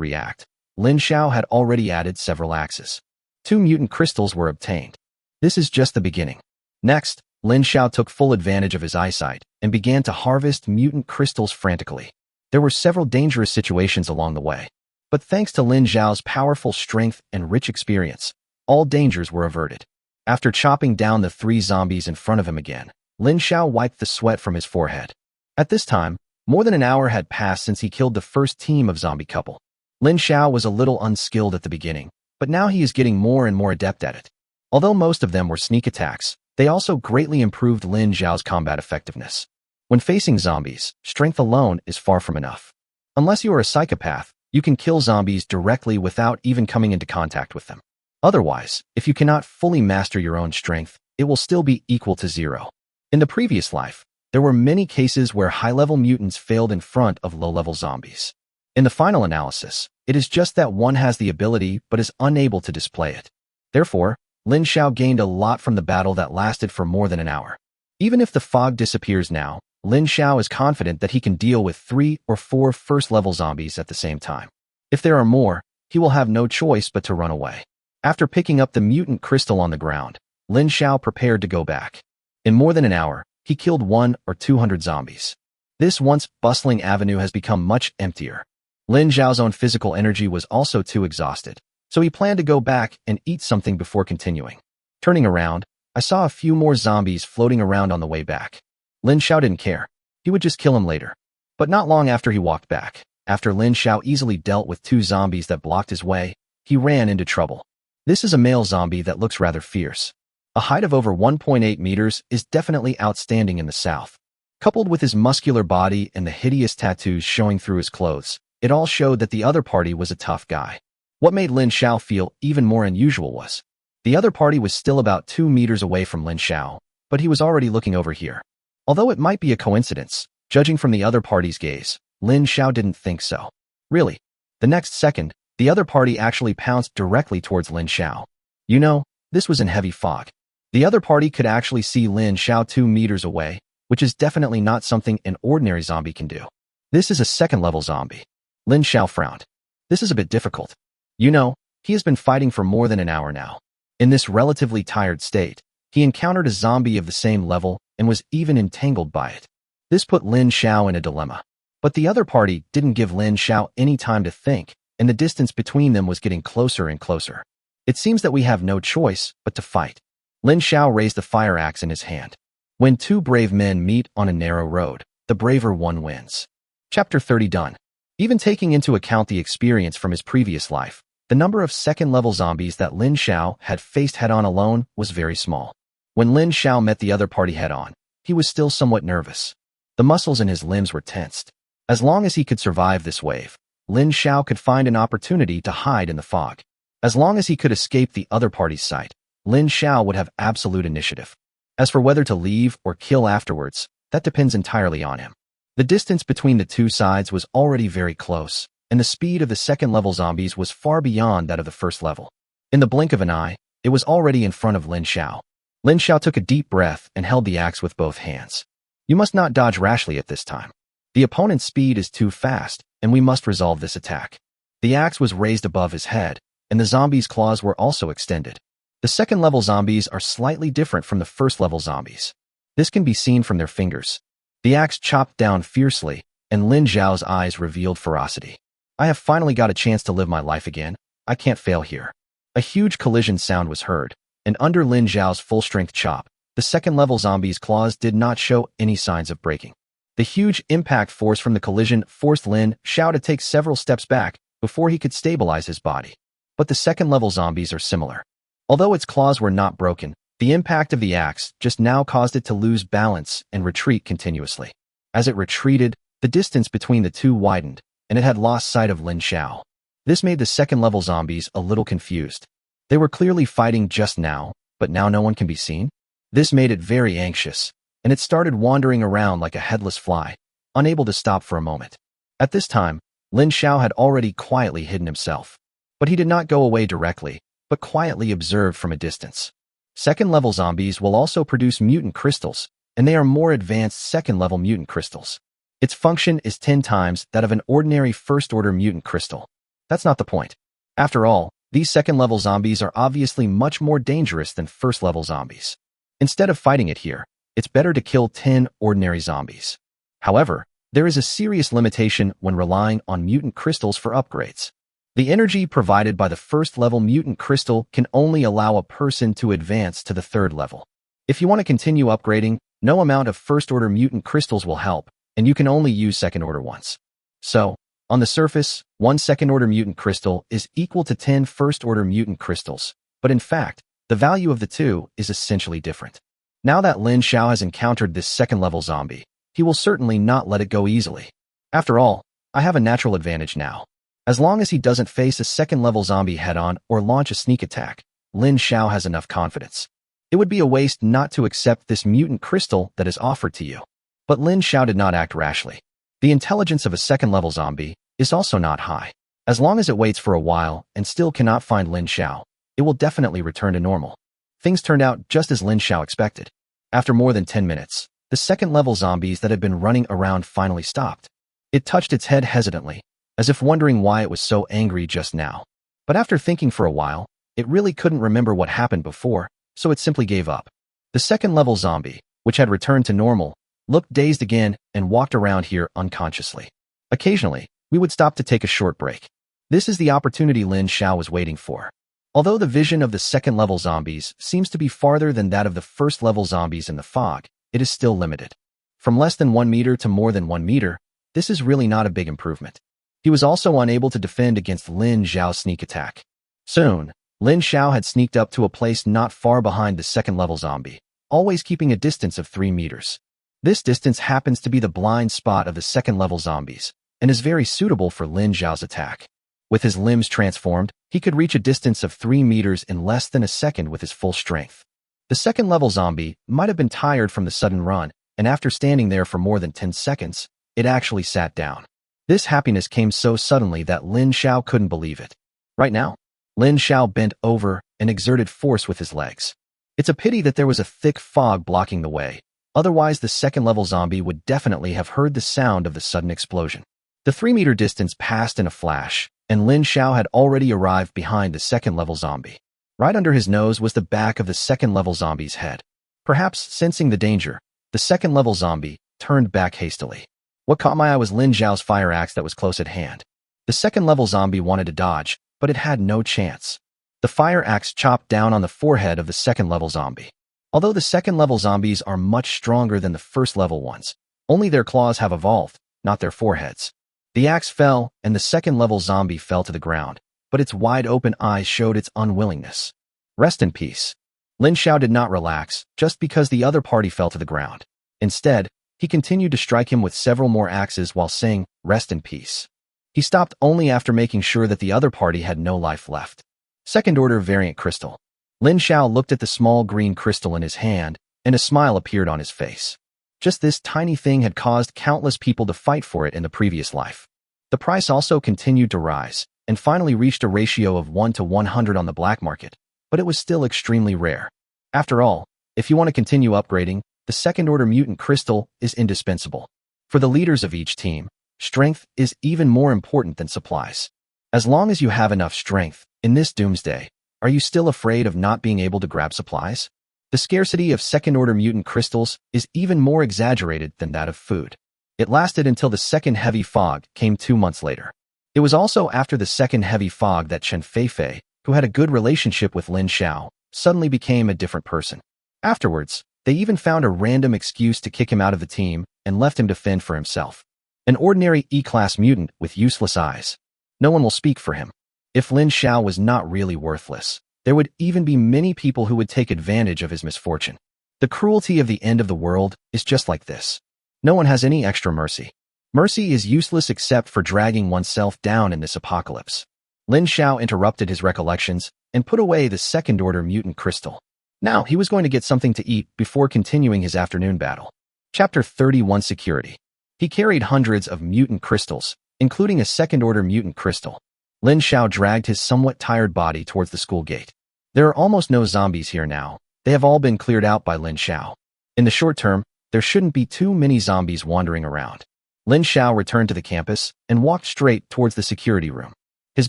react, Lin Xiao had already added several axes. 2 mutant crystals were obtained. This is just the beginning. Next, Lin Xiao took full advantage of his eyesight and began to harvest mutant crystals frantically. There were several dangerous situations along the way, but thanks to Lin Xiao's powerful strength and rich experience, all dangers were averted. After chopping down the 3 zombies in front of him again, Lin Xiao wiped the sweat from his forehead. At this time, more than an hour had passed since he killed the first team of zombie couple. Lin Xiao was a little unskilled at the beginning, but now he is getting more and more adept at it. Although most of them were sneak attacks, they also greatly improved Lin Xiao's combat effectiveness. When facing zombies, strength alone is far from enough. Unless you are a psychopath, you can kill zombies directly without even coming into contact with them. Otherwise, if you cannot fully master your own strength, it will still be equal to 0. In the previous life, there were many cases where high-level mutants failed in front of low-level zombies. In the final analysis, it is just that one has the ability but is unable to display it. Therefore, Lin Xiao gained a lot from the battle that lasted for more than an hour. Even if the fog disappears now, Lin Xiao is confident that he can deal with 3 or 4 first-level zombies at the same time. If there are more, he will have no choice but to run away. After picking up the mutant crystal on the ground, Lin Xiao prepared to go back. In more than an hour, he killed 100 or 200 zombies. This once bustling avenue has become much emptier. Lin Xiao's own physical energy was also too exhausted, so he planned to go back and eat something before continuing. Turning around, I saw a few more zombies floating around on the way back. Lin Xiao didn't care. He would just kill him later. But not long after he walked back, after Lin Xiao easily dealt with 2 zombies that blocked his way, he ran into trouble. This is a male zombie that looks rather fierce. A height of over 1.8 meters is definitely outstanding in the south. Coupled with his muscular body and the hideous tattoos showing through his clothes, it all showed that the other party was a tough guy. What made Lin Xiao feel even more unusual was, the other party was still about 2 meters away from Lin Xiao, but he was already looking over here. Although it might be a coincidence, judging from the other party's gaze, Lin Xiao didn't think so. Really. The next second, the other party actually pounced directly towards Lin Xiao. You know, this was in heavy fog. The other party could actually see Lin Xiao 2 meters away, which is definitely not something an ordinary zombie can do. This is a second-level zombie. Lin Xiao frowned. This is a bit difficult. You know, he has been fighting for more than an hour now. In this relatively tired state, he encountered a zombie of the same level and was even entangled by it. This put Lin Xiao in a dilemma. But the other party didn't give Lin Xiao any time to think, and the distance between them was getting closer and closer. It seems that we have no choice but to fight. Lin Xiao raised the fire axe in his hand. When 2 brave men meet on a narrow road, the braver one wins. Chapter 30 done. Even taking into account the experience from his previous life, the number of second-level zombies that Lin Xiao had faced head-on alone was very small. When Lin Xiao met the other party head-on, he was still somewhat nervous. The muscles in his limbs were tensed. As long as he could survive this wave, Lin Xiao could find an opportunity to hide in the fog. As long as he could escape the other party's sight, Lin Xiao would have absolute initiative. As for whether to leave or kill afterwards, that depends entirely on him. The distance between the 2 sides was already very close, and the speed of the second-level zombies was far beyond that of the first level. In the blink of an eye, it was already in front of Lin Xiao. Lin Xiao took a deep breath and held the axe with both hands. You must not dodge rashly at this time. The opponent's speed is too fast, and we must resolve this attack. The axe was raised above his head, and the zombie's claws were also extended. The second-level zombies are slightly different from the first-level zombies. This can be seen from their fingers. The axe chopped down fiercely, and Lin Xiao's eyes revealed ferocity. I have finally got a chance to live my life again. I can't fail here. A huge collision sound was heard, and under Lin Xiao's full-strength chop, the second-level zombie's claws did not show any signs of breaking. The huge impact force from the collision forced Lin Xiao to take several steps back before he could stabilize his body. But the second-level zombies are similar. Although its claws were not broken, the impact of the axe just now caused it to lose balance and retreat continuously. As it retreated, the distance between the 2 widened, and it had lost sight of Lin Xiao. This made the second-level zombies a little confused. They were clearly fighting just now, but now no one can be seen? This made it very anxious, and it started wandering around like a headless fly, unable to stop for a moment. At this time, Lin Xiao had already quietly hidden himself. But he did not go away directly, but quietly observed from a distance. Second-level zombies will also produce mutant crystals, and they are more advanced second-level mutant crystals. Its function is 10 times that of an ordinary first-order mutant crystal. That's not the point. After all, These second-level zombies are obviously much more dangerous than first-level zombies. Instead of fighting it here, it's better to kill 10 ordinary zombies. However, there is a serious limitation when relying on mutant crystals for upgrades. The energy provided by the first-level mutant crystal can only allow a person to advance to the third level. If you want to continue upgrading, no amount of first-order mutant crystals will help, and you can only use second-order ones. So, on the surface, one second-order mutant crystal is equal to 10 first-order mutant crystals, but in fact, the value of the two is essentially different. Now that Lin Xiao has encountered this second-level zombie, he will certainly not let it go easily. After all, I have a natural advantage now. As long as he doesn't face a second-level zombie head-on or launch a sneak attack, Lin Xiao has enough confidence. It would be a waste not to accept this mutant crystal that is offered to you. But Lin Xiao did not act rashly. The intelligence of a second-level zombie is also not high. As long as it waits for a while and still cannot find Lin Xiao, it will definitely return to normal. Things turned out just as Lin Xiao expected. After more than 10 minutes, the second-level zombies that had been running around finally stopped. It touched its head hesitantly, as if wondering why it was so angry just now. But after thinking for a while, it really couldn't remember what happened before, so it simply gave up. The second-level zombie, which had returned to normal, looked dazed again and walked around here unconsciously. Occasionally, we would stop to take a short break. This is the opportunity Lin Xiao was waiting for. Although the vision of the second-level zombies seems to be farther than that of the first-level zombies in the fog, it is still limited. From less than 1 meter to more than 1 meter, this is really not a big improvement. He was also unable to defend against Lin Xiao's sneak attack. Soon, Lin Xiao had sneaked up to a place not far behind the second-level zombie, always keeping a distance of 3 meters. This distance happens to be the blind spot of the second-level zombies, and is very suitable for Lin Xiao's attack. With his limbs transformed, he could reach a distance of 3 meters in less than a second with his full strength. The second-level zombie might have been tired from the sudden run, and after standing there for more than 10 seconds, it actually sat down. This happiness came so suddenly that Lin Xiao couldn't believe it. Right now, Lin Xiao bent over and exerted force with his legs. It's a pity that there was a thick fog blocking the way, otherwise the second-level zombie would definitely have heard the sound of the sudden explosion. The 3-meter distance passed in a flash, and Lin Xiao had already arrived behind the second-level zombie. Right under his nose was the back of the second-level zombie's head. Perhaps sensing the danger, the second-level zombie turned back hastily. What caught my eye was Lin Xiao's fire axe that was close at hand. The second-level zombie wanted to dodge, but it had no chance. The fire axe chopped down on the forehead of the second-level zombie. Although the second-level zombies are much stronger than the first-level ones, only their claws have evolved, not their foreheads. The axe fell, and the second-level zombie fell to the ground, but its wide-open eyes showed its unwillingness. Rest in peace. Lin Xiao did not relax just because the other party fell to the ground. Instead, he continued to strike him with several more axes while saying, "Rest in peace." He stopped only after making sure that the other party had no life left. Second-order variant crystal. Lin Xiao looked at the small green crystal in his hand, and a smile appeared on his face. Just this tiny thing had caused countless people to fight for it in the previous life. The price also continued to rise, and finally reached a ratio of 1 to 100 on the black market, but it was still extremely rare. After all, if you want to continue upgrading, the second-order mutant crystal is indispensable. For the leaders of each team, strength is even more important than supplies. As long as you have enough strength, in this doomsday, are you still afraid of not being able to grab supplies? The scarcity of second-order mutant crystals is even more exaggerated than that of food. It lasted until the second heavy fog came 2 months later. It was also after the second heavy fog that Chen Feifei, who had a good relationship with Lin Xiao, suddenly became a different person. Afterwards, they even found a random excuse to kick him out of the team and left him to fend for himself. An ordinary E-class mutant with useless eyes. No one will speak for him. If Lin Xiao was not really worthless, there would even be many people who would take advantage of his misfortune. The cruelty of the end of the world is just like this. No one has any extra mercy. Mercy is useless except for dragging oneself down in this apocalypse. Lin Xiao interrupted his recollections and put away the second-order mutant crystal. Now he was going to get something to eat before continuing his afternoon battle. Chapter 31 Security. He carried hundreds of mutant crystals, including a second-order mutant crystal. Lin Xiao dragged his somewhat tired body towards the school gate. There are almost no zombies here now. They have all been cleared out by Lin Xiao. In the short term, there shouldn't be too many zombies wandering around. Lin Xiao returned to the campus and walked straight towards the security room. His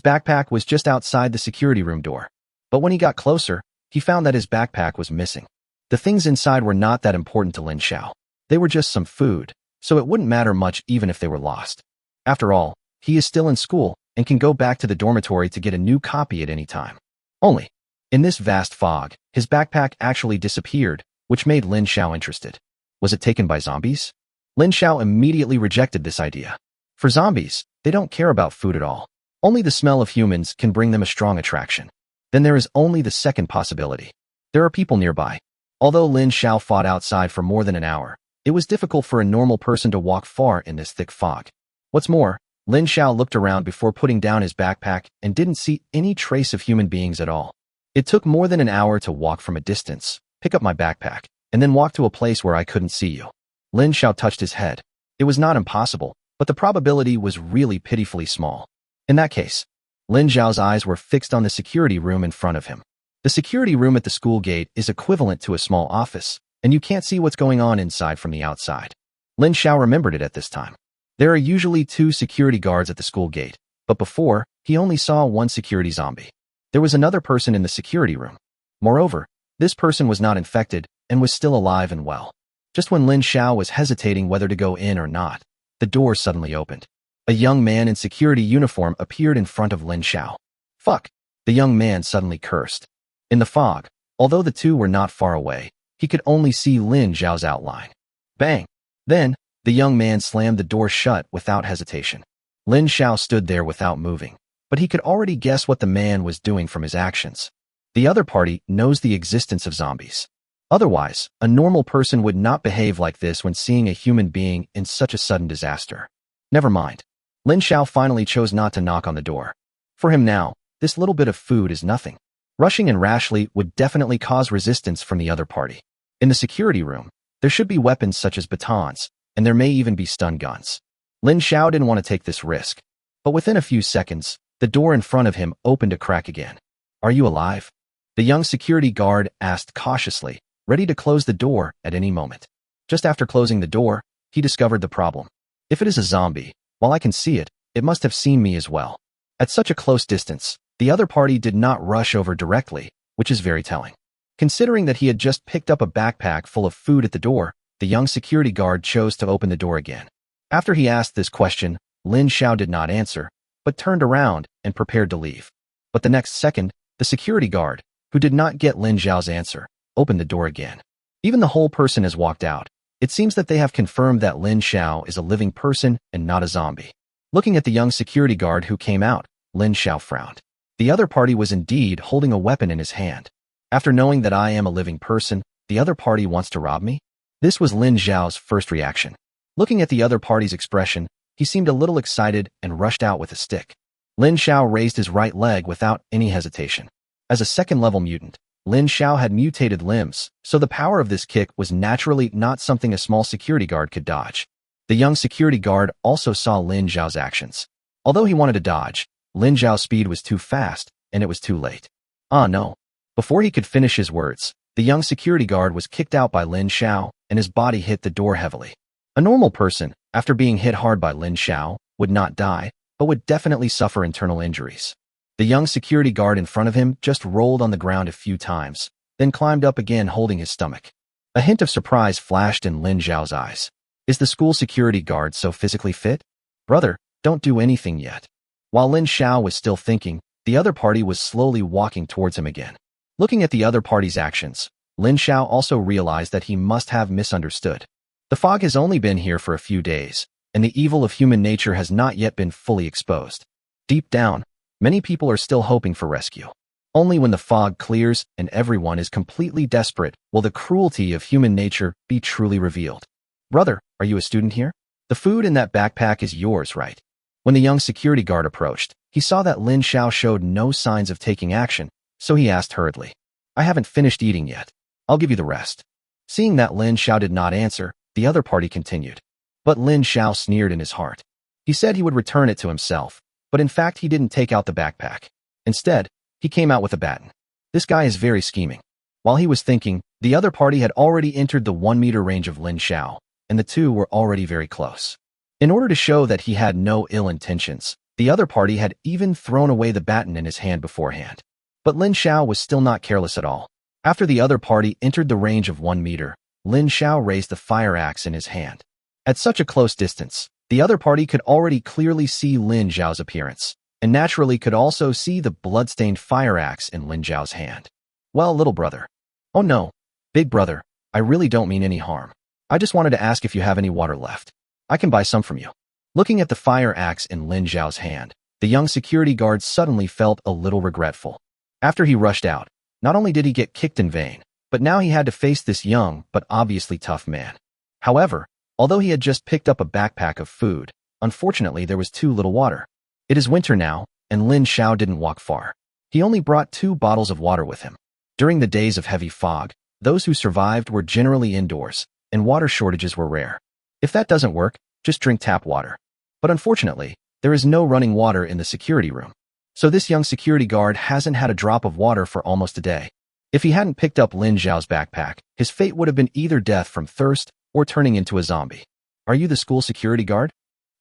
backpack was just outside the security room door. But when he got closer, he found that his backpack was missing. The things inside were not that important to Lin Xiao. They were just some food, so it wouldn't matter much even if they were lost. After all, he is still in school and can go back to the dormitory to get a new copy at any time. Only, in this vast fog, his backpack actually disappeared, which made Lin Xiao interested. Was it taken by zombies? Lin Xiao immediately rejected this idea. For zombies, they don't care about food at all. Only the smell of humans can bring them a strong attraction. Then there is only the second possibility. There are people nearby. Although Lin Xiao fought outside for more than an hour, it was difficult for a normal person to walk far in this thick fog. What's more, Lin Xiao looked around before putting down his backpack and didn't see any trace of human beings at all. It took more than an hour to walk from a distance, pick up my backpack, and then walk to a place where I couldn't see you. Lin Xiao touched his head. It was not impossible, but the probability was really pitifully small. In that case, Lin Xiao's eyes were fixed on the security room in front of him. The security room at the school gate is equivalent to a small office, and you can't see what's going on inside from the outside. Lin Xiao remembered it at this time. There are usually 2 security guards at the school gate, but before, he only saw 1 security zombie. There was another person in the security room. Moreover, this person was not infected and was still alive and well. Just when Lin Xiao was hesitating whether to go in or not, the door suddenly opened. A young man in security uniform appeared in front of Lin Xiao. Fuck! The young man suddenly cursed. In the fog, although the two were not far away, he could only see Lin Xiao's outline. Bang! Then, the young man slammed the door shut without hesitation. Lin Xiao stood there without moving, but he could already guess what the man was doing from his actions. The other party knows the existence of zombies. Otherwise, a normal person would not behave like this when seeing a human being in such a sudden disaster. Never mind. Lin Xiao finally chose not to knock on the door. For him now, this little bit of food is nothing. Rushing in rashly would definitely cause resistance from the other party. In the security room, there should be weapons such as batons, and there may even be stun guns. Lin Xiao didn't want to take this risk. But within a few seconds, the door in front of him opened a crack again. Are you alive? The young security guard asked cautiously, ready to close the door at any moment. Just after closing the door, he discovered the problem. If it is a zombie, while I can see it, it must have seen me as well. At such a close distance, the other party did not rush over directly, which is very telling. Considering that he had just picked up a backpack full of food at the door, the young security guard chose to open the door again. After he asked this question, Lin Xiao did not answer, but turned around and prepared to leave. But the next second, the security guard, who did not get Lin Xiao's answer, opened the door again. Even the whole person has walked out. It seems that they have confirmed that Lin Xiao is a living person and not a zombie. Looking at the young security guard who came out, Lin Xiao frowned. The other party was indeed holding a weapon in his hand. After knowing that I am a living person, the other party wants to rob me? This was Lin Xiao's first reaction. Looking at the other party's expression, he seemed a little excited and rushed out with a stick. Lin Xiao raised his right leg without any hesitation. As a second-level mutant, Lin Xiao had mutated limbs, so the power of this kick was naturally not something a small security guard could dodge. The young security guard also saw Lin Xiao's actions. Although he wanted to dodge, Lin Xiao's speed was too fast, and it was too late. Ah no. Before he could finish his words, the young security guard was kicked out by Lin Xiao, and his body hit the door heavily. A normal person, after being hit hard by Lin Xiao, would not die, but would definitely suffer internal injuries. The young security guard in front of him just rolled on the ground a few times, then climbed up again holding his stomach. A hint of surprise flashed in Lin Xiao's eyes. Is the school security guard so physically fit? Brother, don't do anything yet. While Lin Xiao was still thinking, the other party was slowly walking towards him again. Looking at the other party's actions, Lin Xiao also realized that he must have misunderstood. The fog has only been here for a few days, and the evil of human nature has not yet been fully exposed. Deep down, many people are still hoping for rescue. Only when the fog clears and everyone is completely desperate will the cruelty of human nature be truly revealed. Brother, are you a student here? The food in that backpack is yours, right? When the young security guard approached, he saw that Lin Xiao showed no signs of taking action, so he asked hurriedly, I haven't finished eating yet. I'll give you the rest. Seeing that Lin Xiao did not answer, the other party continued. But Lin Xiao sneered in his heart. He said he would return it to himself, but in fact he didn't take out the backpack. Instead, he came out with a baton. This guy is very scheming. While he was thinking, the other party had already entered the 1-meter range of Lin Xiao, and the two were already very close. In order to show that he had no ill intentions, The other party had even thrown away the baton in his hand beforehand. But Lin Xiao was still not careless at all. After the other party entered the range of 1 meter, Lin Xiao raised the fire axe in his hand. At such a close distance, the other party could already clearly see Lin Xiao's appearance, and naturally could also see the blood-stained fire axe in Lin Xiao's hand. Well, little brother. Oh no, big brother, I really don't mean any harm. I just wanted to ask if you have any water left. I can buy some from you. Looking at the fire axe in Lin Xiao's hand, the young security guard suddenly felt a little regretful. After he rushed out, not only did he get kicked in vain, but now he had to face this young but obviously tough man. However, although he had just picked up a backpack of food, unfortunately there was too little water. It is winter now, and Lin Xiao didn't walk far. He only brought 2 bottles of water with him. During the days of heavy fog, those who survived were generally indoors, and water shortages were rare. If that doesn't work, just drink tap water. But unfortunately, there is no running water in the security room. So this young security guard hasn't had a drop of water for almost a day. If he hadn't picked up Lin Xiao's backpack, his fate would have been either death from thirst or turning into a zombie. Are you the school security guard?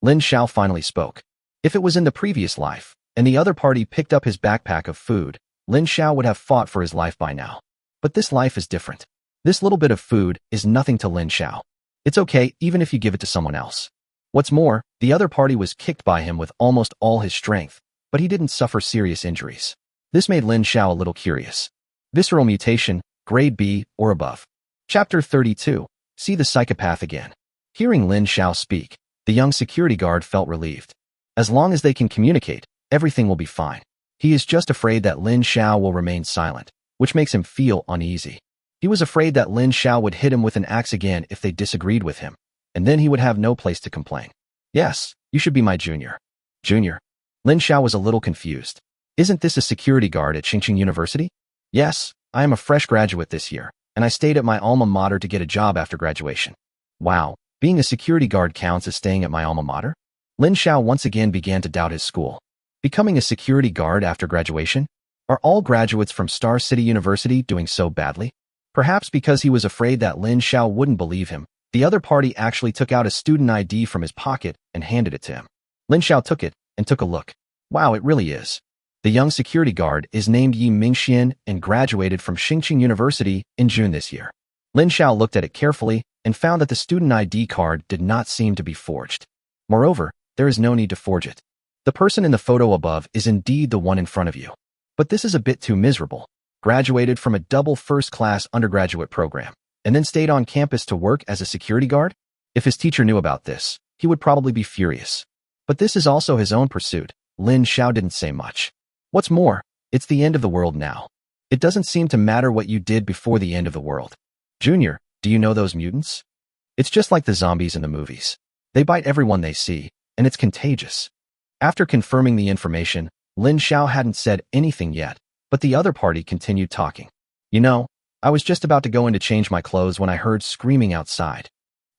Lin Xiao finally spoke. If it was in the previous life, and the other party picked up his backpack of food, Lin Xiao would have fought for his life by now. But this life is different. This little bit of food is nothing to Lin Xiao. It's okay even if you give it to someone else. What's more, the other party was kicked by him with almost all his strength, but he didn't suffer serious injuries. This made Lin Xiao a little curious. Visceral mutation, grade B or above. Chapter 32. See the psychopath again. Hearing Lin Xiao speak, the young security guard felt relieved. As long as they can communicate, everything will be fine. He is just afraid that Lin Xiao will remain silent, which makes him feel uneasy. He was afraid that Lin Xiao would hit him with an axe again if they disagreed with him, and then he would have no place to complain. Yes, you should be my junior. Junior? Lin Xiao was a little confused. Isn't this a security guard at Qingqing University? Yes, I am a fresh graduate this year, and I stayed at my alma mater to get a job after graduation. Wow, being a security guard counts as staying at my alma mater? Lin Xiao once again began to doubt his school. Becoming a security guard after graduation? Are all graduates from Star City University doing so badly? Perhaps because he was afraid that Lin Xiao wouldn't believe him, the other party actually took out a student ID from his pocket and handed it to him. Lin Xiao took it and took a look. Wow, it really is. The young security guard is named Yi Mingxian and graduated from Qingqing University in June this year. Lin Xiao looked at it carefully and found that the student ID card did not seem to be forged. Moreover, there is no need to forge it. The person in the photo above is indeed the one in front of you. But this is a bit too miserable. Graduated from a double first-class undergraduate program, and then stayed on campus to work as a security guard? If his teacher knew about this, he would probably be furious. But this is also his own pursuit. Lin Xiao didn't say much. What's more, it's the end of the world now. It doesn't seem to matter what you did before the end of the world. Junior, do you know those mutants? It's just like the zombies in the movies. They bite everyone they see, and it's contagious. After confirming the information, Lin Xiao hadn't said anything yet, but the other party continued talking. You know, I was just about to go in to change my clothes when I heard screaming outside.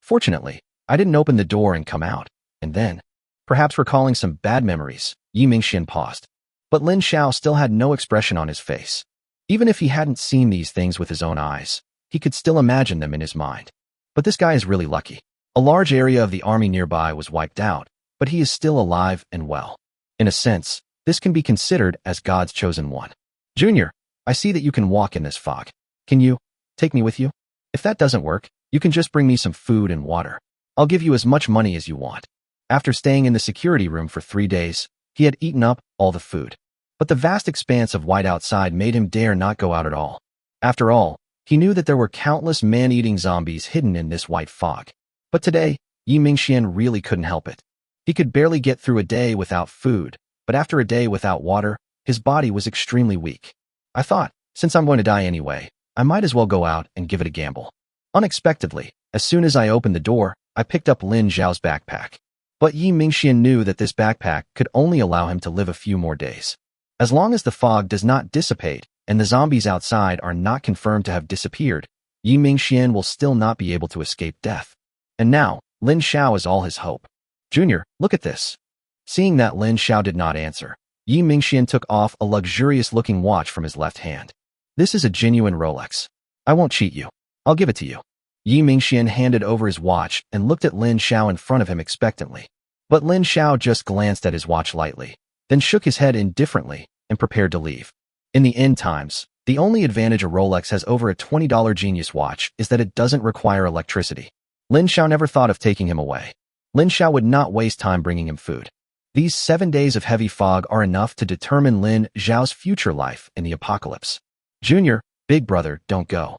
Fortunately, I didn't open the door and come out, and then, perhaps recalling some bad memories, Yi Mingxian paused. But Lin Xiao still had no expression on his face. Even if he hadn't seen these things with his own eyes, he could still imagine them in his mind. But this guy is really lucky. A large area of the army nearby was wiped out, but he is still alive and well. In a sense, this can be considered as God's chosen one. Junior, I see that you can walk in this fog. Can you take me with you? If that doesn't work, you can just bring me some food and water. I'll give you as much money as you want. After staying in the security room for 3 days, he had eaten up all the food. But the vast expanse of white outside made him dare not go out at all. After all, he knew that there were countless man-eating zombies hidden in this white fog. But today, Yi Mingxian really couldn't help it. He could barely get through a day without food, but after a day without water, his body was extremely weak. I thought, since I'm going to die anyway, I might as well go out and give it a gamble. Unexpectedly, as soon as I opened the door, I picked up Lin Xiao's backpack. But Yi Mingxian knew that this backpack could only allow him to live a few more days. As long as the fog does not dissipate and the zombies outside are not confirmed to have disappeared, Yi Mingxian will still not be able to escape death. And now, Lin Xiao is all his hope. Junior, look at this. Seeing that Lin Xiao did not answer, Yi Mingxian took off a luxurious-looking watch from his left hand. This is a genuine Rolex. I won't cheat you. I'll give it to you. Yi Mingxian handed over his watch and looked at Lin Xiao in front of him expectantly. But Lin Xiao just glanced at his watch lightly, then shook his head indifferently and prepared to leave. In the end times, the only advantage a Rolex has over a $20 Genius watch is that it doesn't require electricity. Lin Xiao never thought of taking him away. Lin Xiao would not waste time bringing him food. These 7 days of heavy fog are enough to determine Lin Xiao's future life in the apocalypse. Junior, big brother, don't go.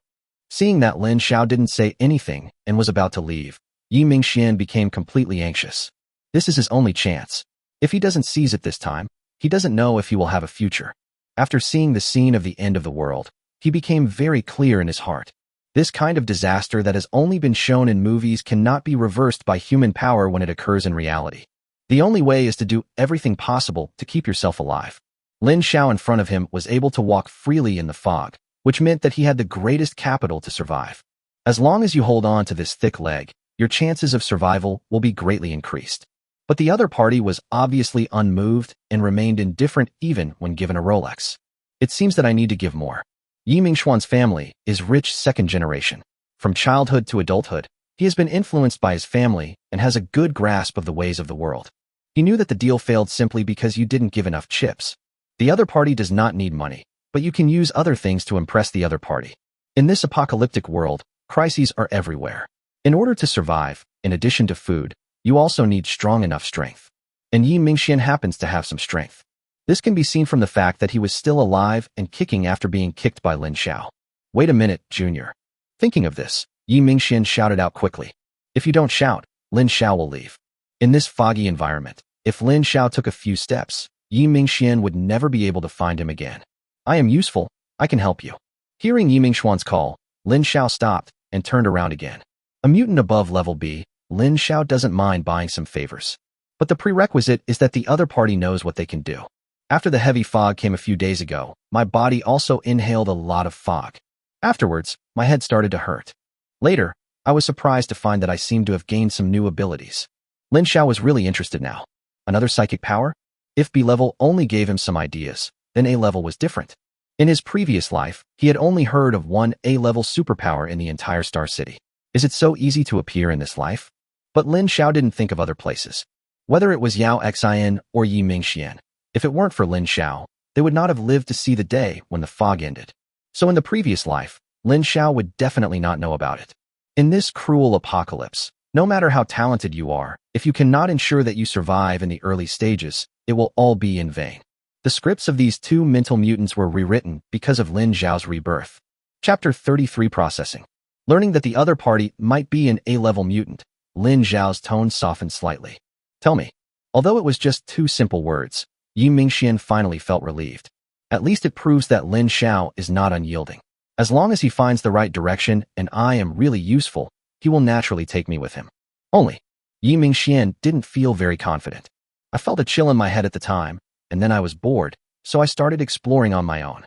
Seeing that Lin Xiao didn't say anything and was about to leave, Yi Mingxian became completely anxious. This is his only chance. If he doesn't seize it this time, he doesn't know if he will have a future. After seeing the scene of the end of the world, he became very clear in his heart. This kind of disaster that has only been shown in movies cannot be reversed by human power when it occurs in reality. The only way is to do everything possible to keep yourself alive. Lin Xiao in front of him was able to walk freely in the fog, which meant that he had the greatest capital to survive. As long as you hold on to this thick leg, your chances of survival will be greatly increased. But the other party was obviously unmoved and remained indifferent even when given a Rolex. It seems that I need to give more. Yi Mingxuan's family is rich second generation. From childhood to adulthood, he has been influenced by his family and has a good grasp of the ways of the world. He knew that the deal failed simply because you didn't give enough chips. The other party does not need money, but you can use other things to impress the other party. In this apocalyptic world, crises are everywhere. In order to survive, in addition to food, you also need strong enough strength. And Yi Mingxian happens to have some strength. This can be seen from the fact that he was still alive and kicking after being kicked by Lin Xiao. Wait a minute, Junior. Thinking of this, Yi Mingxian shouted out quickly. If you don't shout, Lin Xiao will leave. In this foggy environment, if Lin Xiao took a few steps, Yi Mingxian would never be able to find him again. I am useful, I can help you. Hearing Yi Mingxuan's call, Lin Xiao stopped and turned around again. A mutant above level B, Lin Xiao doesn't mind buying some favors. But the prerequisite is that the other party knows what they can do. After the heavy fog came a few days ago, my body also inhaled a lot of fog. Afterwards, my head started to hurt. Later, I was surprised to find that I seemed to have gained some new abilities. Lin Xiao was really interested now. Another psychic power? If B level only gave him some ideas, then A level was different. In his previous life, he had only heard of one A-level superpower in the entire Star City. Is it so easy to appear in this life? But Lin Xiao didn't think of other places. Whether it was Yao Xian or Yi Mingxian, if it weren't for Lin Xiao, they would not have lived to see the day when the fog ended. So in the previous life, Lin Xiao would definitely not know about it. In this cruel apocalypse, no matter how talented you are, if you cannot ensure that you survive in the early stages, it will all be in vain. The scripts of these two mental mutants were rewritten because of Lin Xiao's rebirth. Chapter 33 Processing. Learning that the other party might be an A-level mutant, Lin Xiao's tone softened slightly. Tell me. Although it was just 2 simple words, Yi Mingxian finally felt relieved. At least it proves that Lin Xiao is not unyielding. As long as he finds the right direction and I am really useful, he will naturally take me with him. Only, Yi Mingxian didn't feel very confident. I felt a chill in my head at the time, and then I was bored, so I started exploring on my own.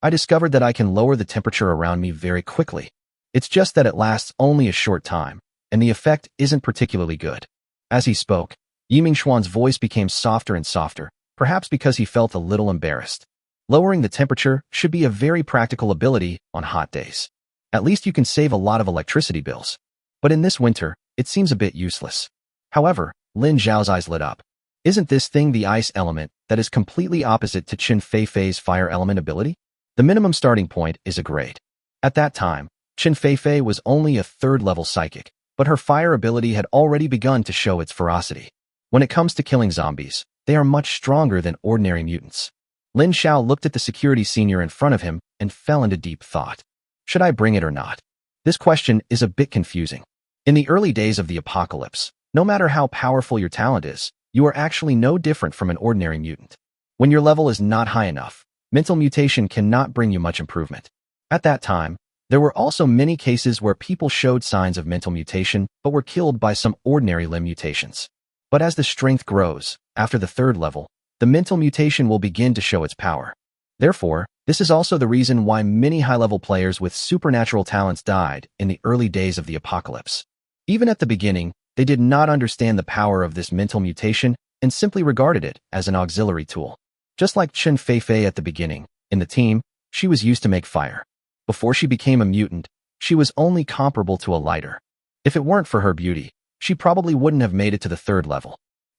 I discovered that I can lower the temperature around me very quickly. It's just that it lasts only a short time, and the effect isn't particularly good. As he spoke, Yi Mingxuan's voice became softer and softer, perhaps because he felt a little embarrassed. Lowering the temperature should be a very practical ability on hot days. At least you can save a lot of electricity bills. But in this winter, it seems a bit useless. However, Lin Xiao's eyes lit up. Isn't this thing the ice element that is completely opposite to Qin Feifei's fire element ability? The minimum starting point is a grade. At that time, Qin Feifei was only a 3rd-level psychic, but her fire ability had already begun to show its ferocity. When it comes to killing zombies, they are much stronger than ordinary mutants. Lin Xiao looked at the security senior in front of him and fell into deep thought. Should I bring it or not? This question is a bit confusing. In the early days of the apocalypse, no matter how powerful your talent is, you are actually no different from an ordinary mutant. When your level is not high enough, mental mutation cannot bring you much improvement. At that time, there were also many cases where people showed signs of mental mutation but were killed by some ordinary limb mutations. But as the strength grows, after the 3rd level, the mental mutation will begin to show its power. Therefore, this is also the reason why many high-level players with supernatural talents died in the early days of the apocalypse. Even at the beginning, they did not understand the power of this mental mutation and simply regarded it as an auxiliary tool. Just like Qin Feifei at the beginning, in the team, she was used to make fire. Before she became a mutant, she was only comparable to a lighter. If it weren't for her beauty, she probably wouldn't have made it to the 3rd level.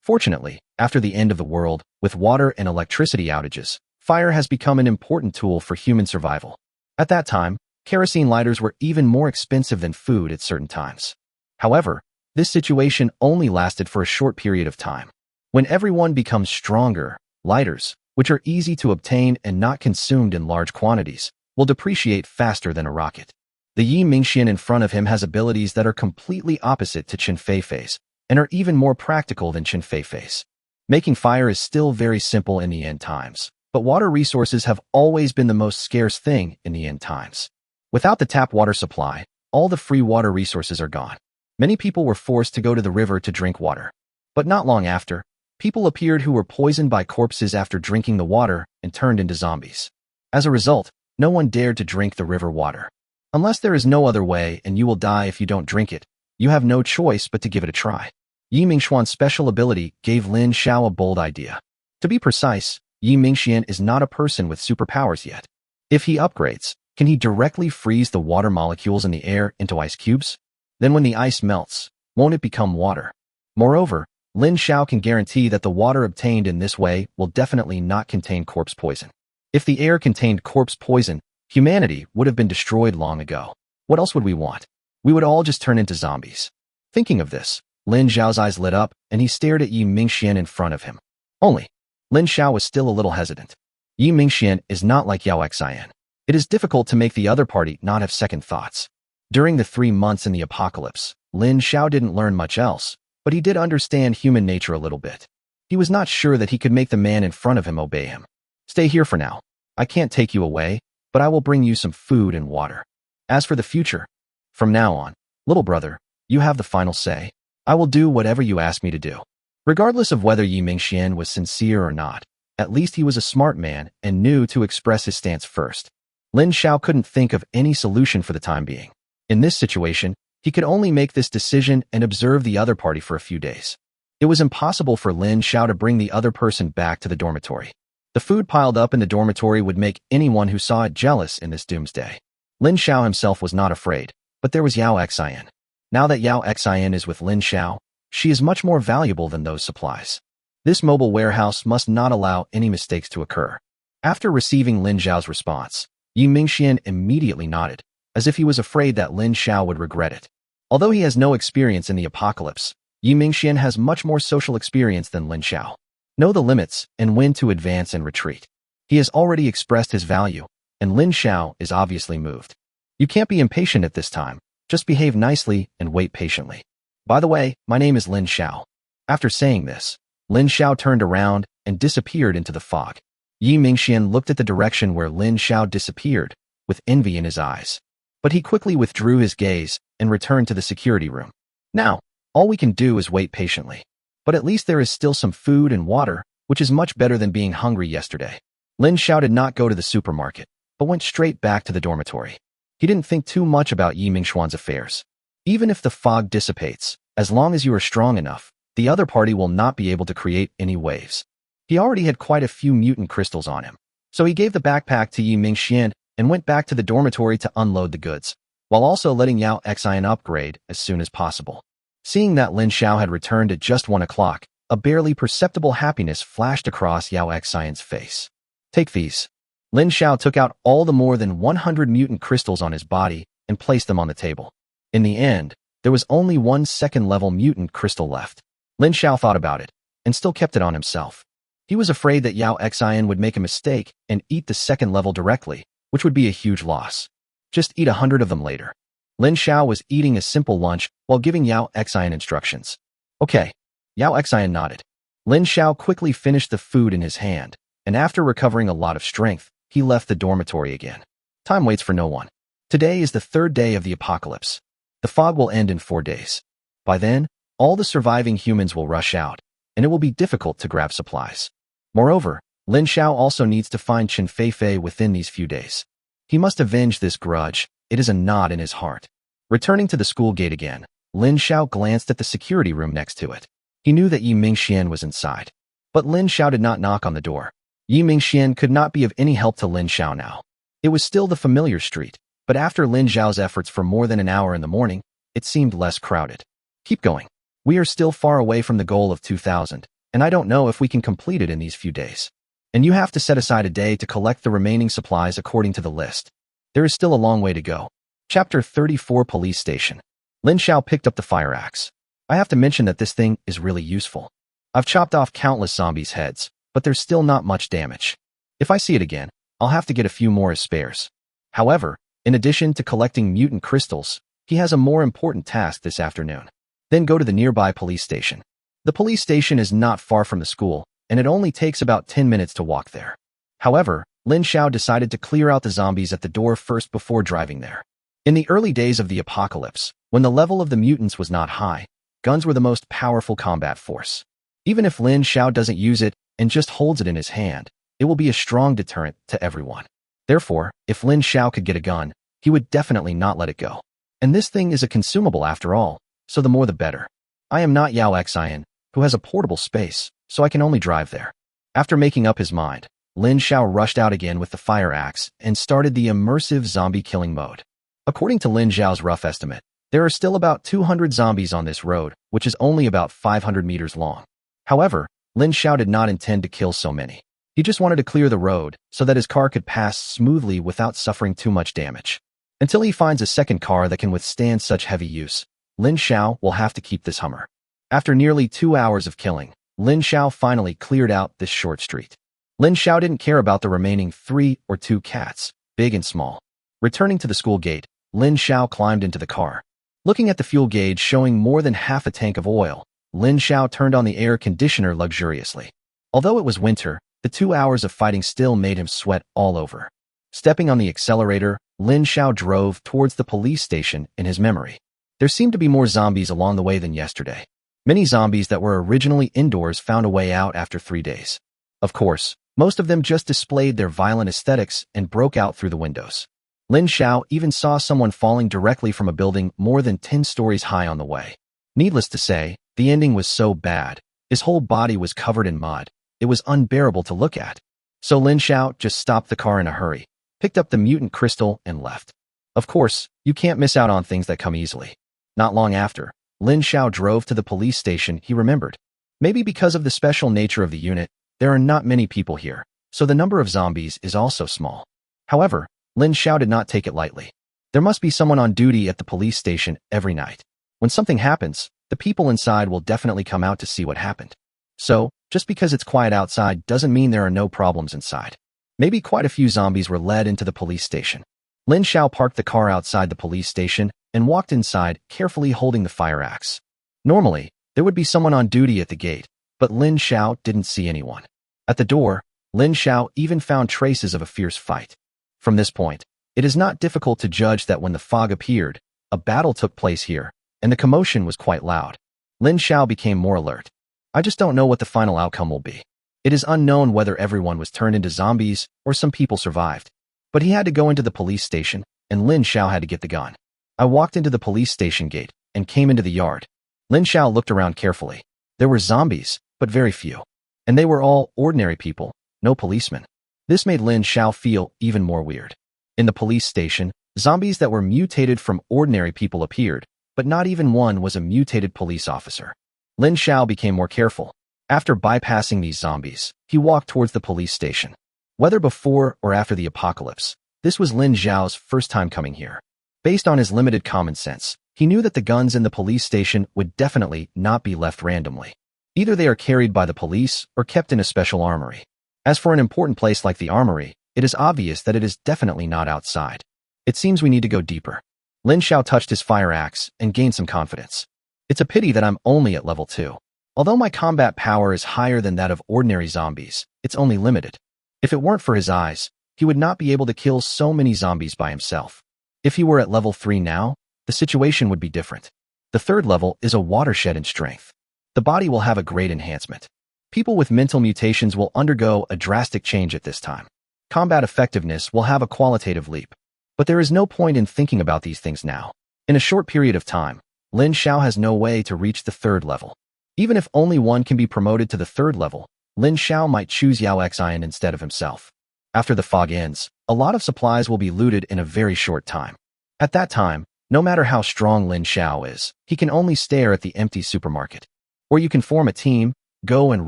Fortunately, after the end of the world, with water and electricity outages, fire has become an important tool for human survival. At that time, kerosene lighters were even more expensive than food at certain times. However, this situation only lasted for a short period of time. When everyone becomes stronger, lighters, which are easy to obtain and not consumed in large quantities, will depreciate faster than a rocket. The Yi Mingxian in front of him has abilities that are completely opposite to Qin Feifei's and are even more practical than Qin Feifei's. Making fire is still very simple in the end times, but water resources have always been the most scarce thing in the end times. Without the tap water supply, all the free water resources are gone. Many people were forced to go to the river to drink water. But not long after, people appeared who were poisoned by corpses after drinking the water and turned into zombies. As a result, no one dared to drink the river water. Unless there is no other way and you will die if you don't drink it, you have no choice but to give it a try. Yi Mingxuan's special ability gave Lin Xiao a bold idea. To be precise, Yi Mingxian is not a person with superpowers yet. If he upgrades, can he directly freeze the water molecules in the air into ice cubes? Then when the ice melts, won't it become water? Moreover, Lin Xiao can guarantee that the water obtained in this way will definitely not contain corpse poison. If the air contained corpse poison, humanity would have been destroyed long ago. What else would we want? We would all just turn into zombies. Thinking of this, Lin Xiao's eyes lit up and he stared at Yi Mingxian in front of him. Only, Lin Xiao was still a little hesitant. Yi Mingxian is not like Yao Xian. It is difficult to make the other party not have second thoughts. During the 3 months in the apocalypse, Lin Xiao didn't learn much else, but he did understand human nature a little bit. He was not sure that he could make the man in front of him obey him. Stay here for now. I can't take you away, but I will bring you some food and water. As for the future, from now on, little brother, you have the final say. I will do whatever you ask me to do. Regardless of whether Yi Mingxian was sincere or not, at least he was a smart man and knew to express his stance first. Lin Xiao couldn't think of any solution for the time being. In this situation, he could only make this decision and observe the other party for a few days. It was impossible for Lin Xiao to bring the other person back to the dormitory. The food piled up in the dormitory would make anyone who saw it jealous in this doomsday. Lin Xiao himself was not afraid, but there was Yao Xian. Now that Yao Xian is with Lin Xiao, she is much more valuable than those supplies. This mobile warehouse must not allow any mistakes to occur. After receiving Lin Xiao's response, Yi Mingxian immediately nodded, as if he was afraid that Lin Xiao would regret it. Although he has no experience in the apocalypse, Yi Mingxian has much more social experience than Lin Xiao. Know the limits and when to advance and retreat. He has already expressed his value, and Lin Xiao is obviously moved. You can't be impatient at this time. Just behave nicely and wait patiently. By the way, my name is Lin Xiao. After saying this, Lin Xiao turned around and disappeared into the fog. Yi Mingxian looked at the direction where Lin Xiao disappeared, with envy in his eyes. But he quickly withdrew his gaze and returned to the security room. Now, all we can do is wait patiently. But at least there is still some food and water, which is much better than being hungry yesterday. Lin Xiao did not go to the supermarket, but went straight back to the dormitory. He didn't think too much about Yi Mingxuan's affairs. Even if the fog dissipates, as long as you are strong enough, the other party will not be able to create any waves. He already had quite a few mutant crystals on him, so he gave the backpack to Yi Mingxian and went back to the dormitory to unload the goods, while also letting Yao Xian upgrade as soon as possible. Seeing that Lin Xiao had returned at just 1 o'clock, a barely perceptible happiness flashed across Yao Xian's face. Take these. Lin Xiao took out all the more than 100 mutant crystals on his body and placed them on the table. In the end, there was only 1 second-level mutant crystal left. Lin Xiao thought about it, and still kept it on himself. He was afraid that Yao Xian would make a mistake and eat the second level directly, which would be a huge loss. Just eat 100 of them later. Lin Xiao was eating a simple lunch while giving Yao Xian instructions. Okay. Yao Xian nodded. Lin Xiao quickly finished the food in his hand, and after recovering a lot of strength, he left the dormitory again. Time waits for no one. Today is the 3rd day of the apocalypse. The fog will end in 4 days. By then, all the surviving humans will rush out, and it will be difficult to grab supplies. Moreover, Lin Xiao also needs to find Qin Feifei within these few days. He must avenge this grudge. It is a knot in his heart. Returning to the school gate again, Lin Xiao glanced at the security room next to it. He knew that Yi Mingxian was inside. But Lin Xiao did not knock on the door. Yi Mingxian could not be of any help to Lin Xiao now. It was still the familiar street, but after Lin Xiao's efforts for more than an hour in the morning, it seemed less crowded. Keep going. We are still far away from the goal of 2,000, and I don't know if we can complete it in these few days. And you have to set aside a day to collect the remaining supplies according to the list. There is still a long way to go. Chapter 34 Police Station. Lin Xiao picked up the fire axe. I have to mention that this thing is really useful. I've chopped off countless zombies' heads, but there's still not much damage. If I see it again, I'll have to get a few more as spares. However, in addition to collecting mutant crystals, he has a more important task this afternoon. Then go to the nearby police station. The police station is not far from the school, and it only takes about 10 minutes to walk there. However, Lin Xiao decided to clear out the zombies at the door first before driving there. In the early days of the apocalypse, when the level of the mutants was not high, guns were the most powerful combat force. Even if Lin Xiao doesn't use it and just holds it in his hand, it will be a strong deterrent to everyone. Therefore, if Lin Xiao could get a gun, he would definitely not let it go. And this thing is a consumable after all, so the more the better. I am not Yao Xian, who has a portable space, so I can only drive there. After making up his mind, Lin Xiao rushed out again with the fire axe and started the immersive zombie killing mode. According to Lin Xiao's rough estimate, there are still about 200 zombies on this road, which is only about 500 meters long. However, Lin Xiao did not intend to kill so many. He just wanted to clear the road so that his car could pass smoothly without suffering too much damage. Until he finds a second car that can withstand such heavy use, Lin Xiao will have to keep this Hummer. After nearly 2 hours of killing, Lin Xiao finally cleared out this short street. Lin Xiao didn't care about the remaining 3 or 2 cats, big and small. Returning to the school gate, Lin Xiao climbed into the car. Looking at the fuel gauge showing more than half a tank of oil, Lin Xiao turned on the air conditioner luxuriously. Although it was winter, the 2 hours of fighting still made him sweat all over. Stepping on the accelerator, Lin Xiao drove towards the police station in his memory. There seemed to be more zombies along the way than yesterday. Many zombies that were originally indoors found a way out after 3 days. Of course, most of them just displayed their violent aesthetics and broke out through the windows. Lin Xiao even saw someone falling directly from a building more than 10 stories high on the way. Needless to say, the ending was so bad. His whole body was covered in mud. It was unbearable to look at. So Lin Xiao just stopped the car in a hurry, picked up the mutant crystal, and left. Of course, you can't miss out on things that come easily. Not long after, Lin Xiao drove to the police station. He remembered. Maybe because of the special nature of the unit, there are not many people here, so the number of zombies is also small. However, Lin Xiao did not take it lightly. There must be someone on duty at the police station every night. When something happens, the people inside will definitely come out to see what happened. So, just because it's quiet outside doesn't mean there are no problems inside. Maybe quite a few zombies were led into the police station. Lin Xiao parked the car outside the police station and walked inside, carefully holding the fire axe. Normally, there would be someone on duty at the gate, but Lin Xiao didn't see anyone. At the door, Lin Xiao even found traces of a fierce fight. From this point, it is not difficult to judge that when the fog appeared, a battle took place here, and the commotion was quite loud. Lin Xiao became more alert. I just don't know what the final outcome will be. It is unknown whether everyone was turned into zombies or some people survived. But he had to go into the police station, and Lin Xiao had to get the gun. I walked into the police station gate and came into the yard. Lin Xiao looked around carefully. There were zombies, but very few. And they were all ordinary people, no policemen. This made Lin Xiao feel even more weird. In the police station, zombies that were mutated from ordinary people appeared, but not even one was a mutated police officer. Lin Xiao became more careful. After bypassing these zombies, he walked towards the police station. Whether before or after the apocalypse, this was Lin Xiao's first time coming here. Based on his limited common sense, he knew that the guns in the police station would definitely not be left randomly. Either they are carried by the police or kept in a special armory. As for an important place like the armory, it is obvious that it is definitely not outside. It seems we need to go deeper. Lin Xiao touched his fire axe and gained some confidence. It's a pity that I'm only at level 2. Although my combat power is higher than that of ordinary zombies, it's only limited. If it weren't for his eyes, he would not be able to kill so many zombies by himself. If he were at level 3 now, the situation would be different. The third level is a watershed in strength. The body will have a great enhancement. People with mental mutations will undergo a drastic change at this time. Combat effectiveness will have a qualitative leap. But there is no point in thinking about these things now. In a short period of time, Lin Xiao has no way to reach the third level. Even if only one can be promoted to the third level, Lin Xiao might choose Yao Xian instead of himself. After the fog ends, a lot of supplies will be looted in a very short time. At that time, no matter how strong Lin Xiao is, he can only stare at the empty supermarket. Or you can form a team, go and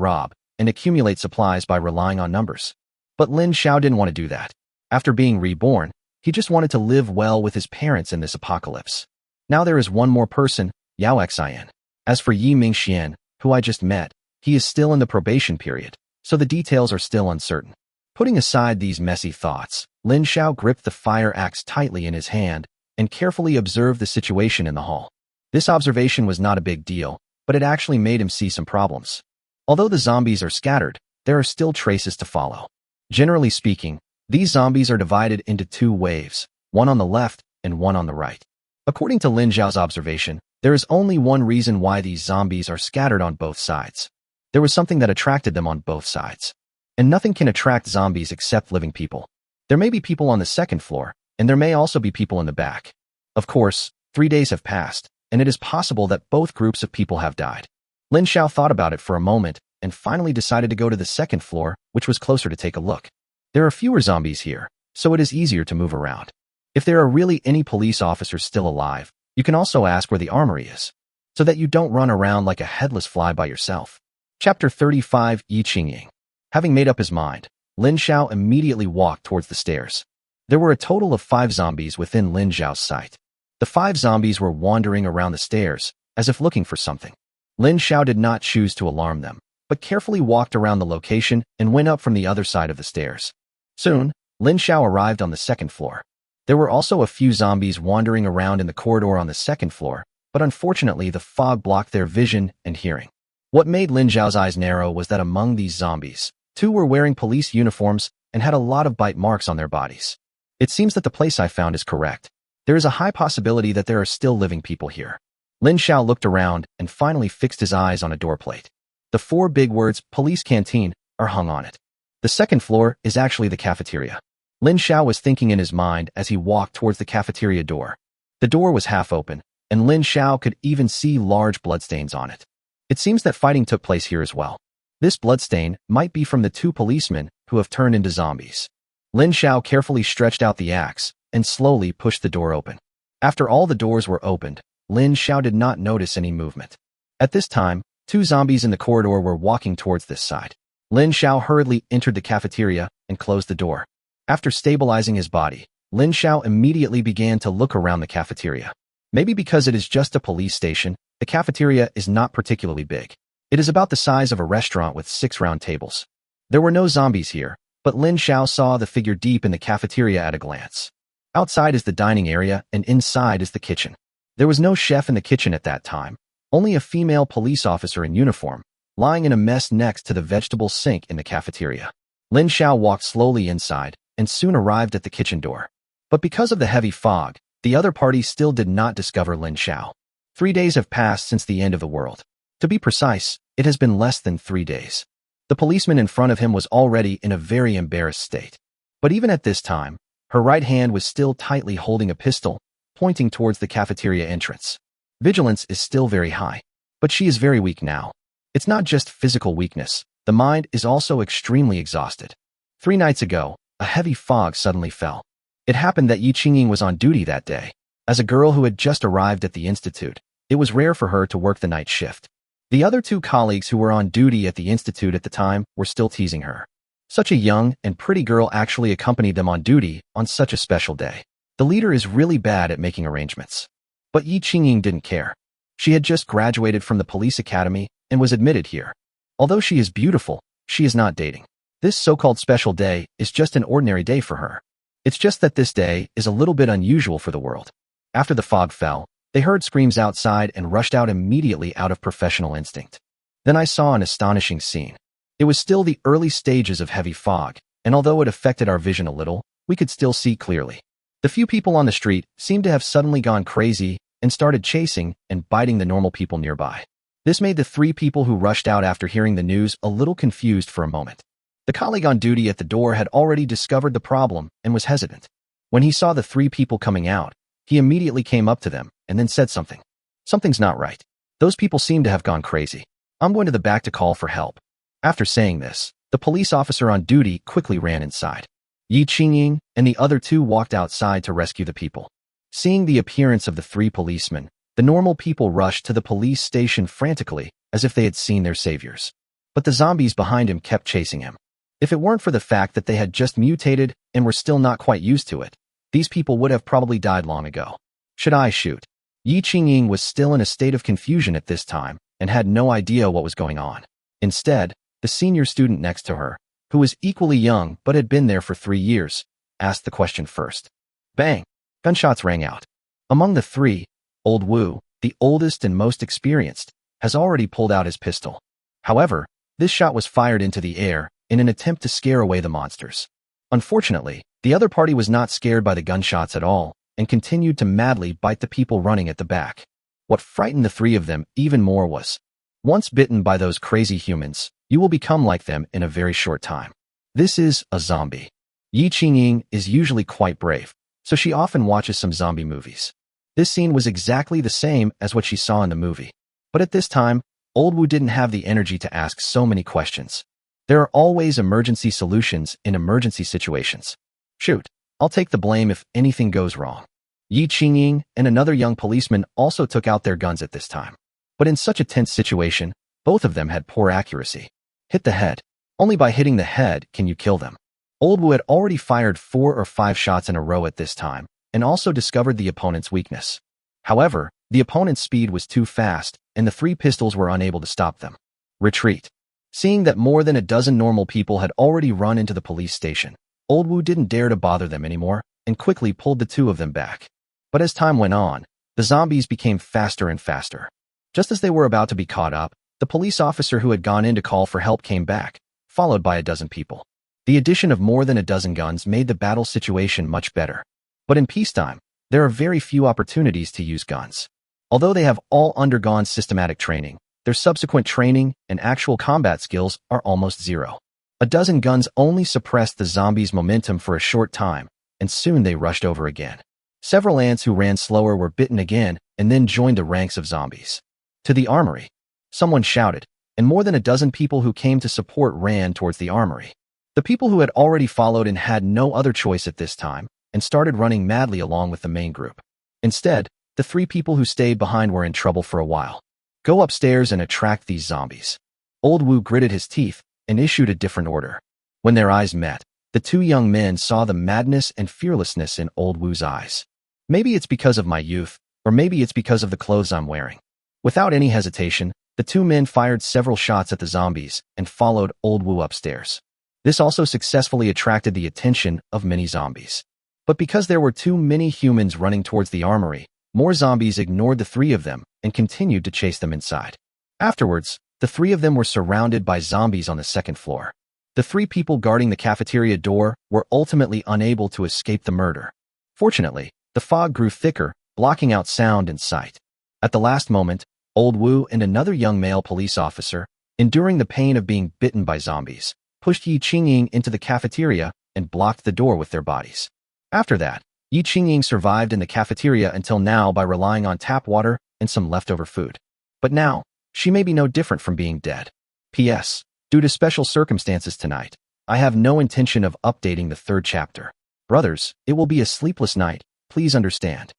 rob, and accumulate supplies by relying on numbers. But Lin Xiao didn't want to do that. After being reborn, he just wanted to live well with his parents in this apocalypse. Now there is one more person, Yao Xian. As for Yi Mingxian, who I just met, he is still in the probation period, so the details are still uncertain. Putting aside these messy thoughts, Lin Xiao gripped the fire axe tightly in his hand and carefully observed the situation in the hall. This observation was not a big deal, but it actually made him see some problems. Although the zombies are scattered, there are still traces to follow. Generally speaking, these zombies are divided into two waves, one on the left and one on the right. According to Lin Xiao's observation, there is only one reason why these zombies are scattered on both sides. There was something that attracted them on both sides. And nothing can attract zombies except living people. There may be people on the second floor, and there may also be people in the back. Of course, 3 days have passed, and it is possible that both groups of people have died. Lin Xiao thought about it for a moment and finally decided to go to the second floor, which was closer to take a look. There are fewer zombies here, so it is easier to move around. If there are really any police officers still alive, you can also ask where the armory is, so that you don't run around like a headless fly by yourself. Chapter 35 Yi Qingying. Having made up his mind, Lin Xiao immediately walked towards the stairs. There were a total of 5 zombies within Lin Xiao's sight. The 5 zombies were wandering around the stairs, as if looking for something. Lin Xiao did not choose to alarm them, but carefully walked around the location and went up from the other side of the stairs. Soon, Lin Xiao arrived on the second floor. There were also a few zombies wandering around in the corridor on the second floor, but unfortunately the fog blocked their vision and hearing. What made Lin Xiao's eyes narrow was that among these zombies, 2 were wearing police uniforms and had a lot of bite marks on their bodies. It seems that the place I found is correct. There is a high possibility that there are still living people here. Lin Xiao looked around and finally fixed his eyes on a door plate. The 4 big words, Police Canteen, are hung on it. The second floor is actually the cafeteria. Lin Xiao was thinking in his mind as he walked towards the cafeteria door. The door was half open, and Lin Xiao could even see large bloodstains on it. It seems that fighting took place here as well. This bloodstain might be from the 2 policemen who have turned into zombies. Lin Xiao carefully stretched out the axe and slowly pushed the door open. After all the doors were opened, Lin Xiao did not notice any movement. At this time, 2 zombies in the corridor were walking towards this side. Lin Xiao hurriedly entered the cafeteria and closed the door. After stabilizing his body, Lin Xiao immediately began to look around the cafeteria. Maybe because it is just a police station, the cafeteria is not particularly big. It is about the size of a restaurant with 6 round tables. There were no zombies here, but Lin Xiao saw the figure deep in the cafeteria at a glance. Outside is the dining area and inside is the kitchen. There was no chef in the kitchen at that time, only a female police officer in uniform, lying in a mess next to the vegetable sink in the cafeteria. Lin Xiao walked slowly inside and soon arrived at the kitchen door. But because of the heavy fog, the other party still did not discover Lin Xiao. 3 days have passed since the end of the world. To be precise, it has been less than 3 days. The policeman in front of him was already in a very embarrassed state. But even at this time, her right hand was still tightly holding a pistol, pointing towards the cafeteria entrance. Vigilance is still very high, but she is very weak now. It's not just physical weakness, the mind is also extremely exhausted. 3 nights ago, a heavy fog suddenly fell. It happened that Yi Qingying was on duty that day. As a girl who had just arrived at the institute, it was rare for her to work the night shift. The other 2 colleagues who were on duty at the institute at the time were still teasing her. Such a young and pretty girl actually accompanied them on duty on such a special day. The leader is really bad at making arrangements. But Yi Qingying didn't care. She had just graduated from the police academy and was admitted here. Although she is beautiful, she is not dating. This so-called special day is just an ordinary day for her. It's just that this day is a little bit unusual for the world. After the fog fell, they heard screams outside and rushed out immediately out of professional instinct. Then I saw an astonishing scene. It was still the early stages of heavy fog, and although it affected our vision a little, we could still see clearly. The few people on the street seemed to have suddenly gone crazy and started chasing and biting the normal people nearby. This made the 3 people who rushed out after hearing the news a little confused for a moment. The colleague on duty at the door had already discovered the problem and was hesitant. When he saw the 3 people coming out, he immediately came up to them and then said something. Something's not right. Those people seem to have gone crazy. I'm going to the back to call for help. After saying this, the police officer on duty quickly ran inside. Yi Qingying and the other 2 walked outside to rescue the people. Seeing the appearance of the 3 policemen, the normal people rushed to the police station frantically, as if they had seen their saviors. but the zombies behind him kept chasing him. If it weren't for the fact that they had just mutated and were still not quite used to it, these people would have probably died long ago. Should I shoot? Yi Qingying was still in a state of confusion at this time and had no idea what was going on. Instead, the senior student next to her, who was equally young but had been there for 3 years, asked the question first. Bang! Gunshots rang out. Among the three, Old Wu, the oldest and most experienced, has already pulled out his pistol. However, this shot was fired into the air in an attempt to scare away the monsters. Unfortunately, the other party was not scared by the gunshots at all and continued to madly bite the people running at the back. What frightened the three of them even more was, once bitten by those crazy humans, you will become like them in a very short time. This is a zombie. Yi Qingying is usually quite brave, so she often watches some zombie movies. This scene was exactly the same as what she saw in the movie. But at this time, Old Wu didn't have the energy to ask so many questions. There are always emergency solutions in emergency situations. Shoot, I'll take the blame if anything goes wrong. Yi Qingying and another young policeman also took out their guns at this time. But in such a tense situation, both of them had poor accuracy. Hit the head. Only by hitting the head can you kill them. Old Wu had already fired 4 or 5 shots in a row at this time, and also discovered the opponent's weakness. However, the opponent's speed was too fast, and the 3 pistols were unable to stop them. Retreat. Seeing that more than a dozen normal people had already run into the police station, Old Wu didn't dare to bother them anymore, and quickly pulled the 2 of them back. But as time went on, the zombies became faster and faster. Just as they were about to be caught up, the police officer who had gone in to call for help came back, followed by a dozen people. The addition of more than a dozen guns made the battle situation much better. But in peacetime, there are very few opportunities to use guns. Although they have all undergone systematic training, their subsequent training and actual combat skills are almost zero. A dozen guns only suppressed the zombies' momentum for a short time, and soon they rushed over again. Several ants who ran slower were bitten again and then joined the ranks of zombies. To the armory, someone shouted, and more than a dozen people who came to support ran towards the armory. The people who had already followed and had no other choice at this time, and started running madly along with the main group. Instead, the 3 people who stayed behind were in trouble for a while. Go upstairs and attract these zombies. Old Wu gritted his teeth and issued a different order. When their eyes met, the 2 young men saw the madness and fearlessness in Old Wu's eyes. Maybe it's because of my youth, or maybe it's because of the clothes I'm wearing. Without any hesitation, the 2 men fired several shots at the zombies and followed Old Wu upstairs. This also successfully attracted the attention of many zombies. But because there were too many humans running towards the armory, more zombies ignored the 3 of them and continued to chase them inside. Afterwards, the 3 of them were surrounded by zombies on the 2nd floor. The 3 people guarding the cafeteria door were ultimately unable to escape the murder. Fortunately, the fog grew thicker, blocking out sound and sight. At the last moment, Old Wu and another young male police officer, enduring the pain of being bitten by zombies, pushed Yi Qingying into the cafeteria and blocked the door with their bodies. After that, Yi Qingying survived in the cafeteria until now by relying on tap water and some leftover food. But now, she may be no different from being dead. P.S. Due to special circumstances tonight, I have no intention of updating the 3rd chapter. Brothers, it will be a sleepless night, please understand.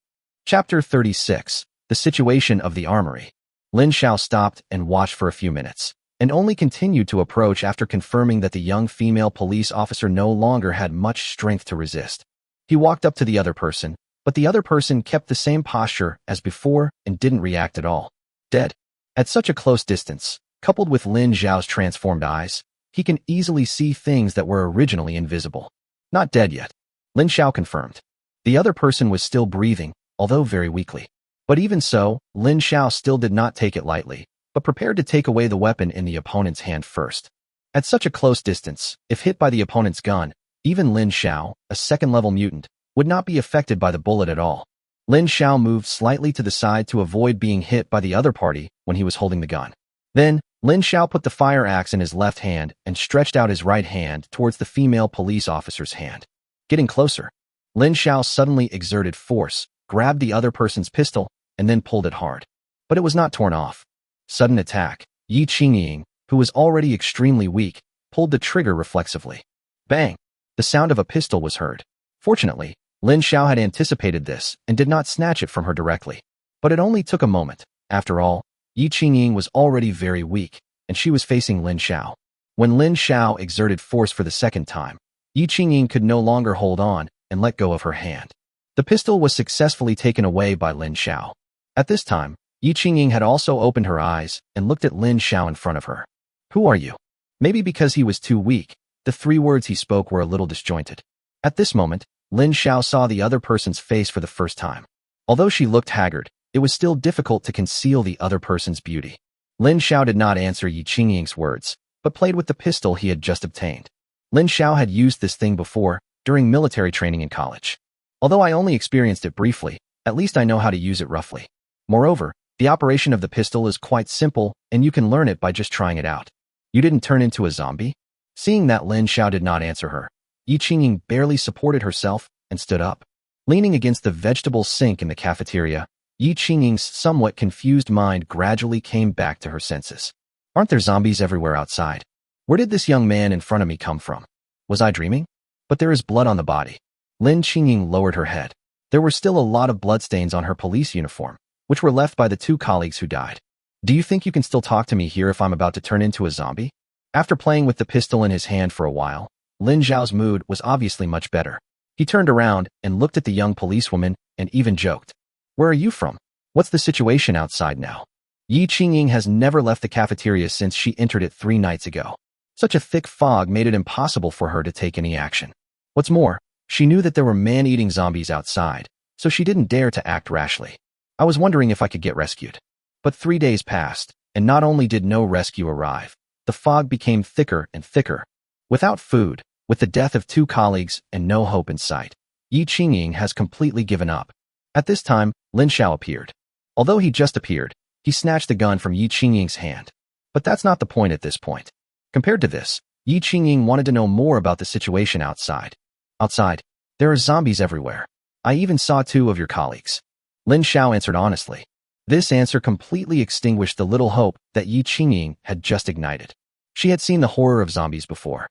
Chapter 36. The Situation of the Armory. Lin Xiao stopped and watched for a few minutes, and only continued to approach after confirming that the young female police officer no longer had much strength to resist. He walked up to the other person, but the other person kept the same posture as before and didn't react at all. Dead. At such a close distance, coupled with Lin Xiao's transformed eyes, he can easily see things that were originally invisible. Not dead yet. Lin Xiao confirmed. The other person was still breathing, although very weakly. But even so, Lin Xiao still did not take it lightly, but prepared to take away the weapon in the opponent's hand first. At such a close distance, if hit by the opponent's gun, even Lin Xiao, a 2nd-level mutant, would not be affected by the bullet at all. Lin Xiao moved slightly to the side to avoid being hit by the other party when he was holding the gun. Then, Lin Xiao put the fire axe in his left hand and stretched out his right hand towards the female police officer's hand. Getting closer, Lin Xiao suddenly exerted force, grabbed the other person's pistol, and then pulled it hard. But it was not torn off. Sudden attack. Yi Qingying, who was already extremely weak, pulled the trigger reflexively. Bang! The sound of a pistol was heard. Fortunately, Lin Xiao had anticipated this and did not snatch it from her directly. But it only took a moment. After all, Yi Qingying was already very weak, and she was facing Lin Xiao. When Lin Xiao exerted force for the second time, Yi Qingying could no longer hold on and let go of her hand. The pistol was successfully taken away by Lin Xiao. At this time, Yi Qingying had also opened her eyes and looked at Lin Xiao in front of her. "Who are you?" Maybe because he was too weak, the 3 words he spoke were a little disjointed. At this moment, Lin Xiao saw the other person's face for the first time. Although she looked haggard, it was still difficult to conceal the other person's beauty. Lin Xiao did not answer Yi Qingying's words, but played with the pistol he had just obtained. Lin Xiao had used this thing before, during military training in college. Although I only experienced it briefly, at least I know how to use it roughly. Moreover, the operation of the pistol is quite simple, and you can learn it by just trying it out. You didn't turn into a zombie? Seeing that Lin Xiao did not answer her, Yi Qingying barely supported herself and stood up. Leaning against the vegetable sink in the cafeteria, Yi Qingying's somewhat confused mind gradually came back to her senses. Aren't there zombies everywhere outside? Where did this young man in front of me come from? Was I dreaming? But there is blood on the body. Lin Xiao lowered her head. There were still a lot of bloodstains on her police uniform, which were left by the 2 colleagues who died. "Do you think you can still talk to me here if I'm about to turn into a zombie?" After playing with the pistol in his hand for a while, Lin Xiao's mood was obviously much better. He turned around and looked at the young policewoman and even joked. "Where are you from? What's the situation outside now?" Yi Qingying has never left the cafeteria since she entered it 3 nights ago. Such a thick fog made it impossible for her to take any action. What's more, she knew that there were man-eating zombies outside, so she didn't dare to act rashly. "I was wondering if I could get rescued." But 3 days passed, and not only did no rescue arrive, the fog became thicker and thicker. Without food, with the death of 2 colleagues and no hope in sight, Yi Qingying has completely given up. At this time, Lin Xiao appeared. Although he just appeared, he snatched the gun from Yi Qingying's hand. But that's not the point at this point. Compared to this, Yi Qingying wanted to know more about the situation outside. "Outside, there are zombies everywhere. I even saw 2 of your colleagues." Lin Xiao answered honestly. This answer completely extinguished the little hope that Yi Qingying had just ignited. She had seen the horror of zombies before.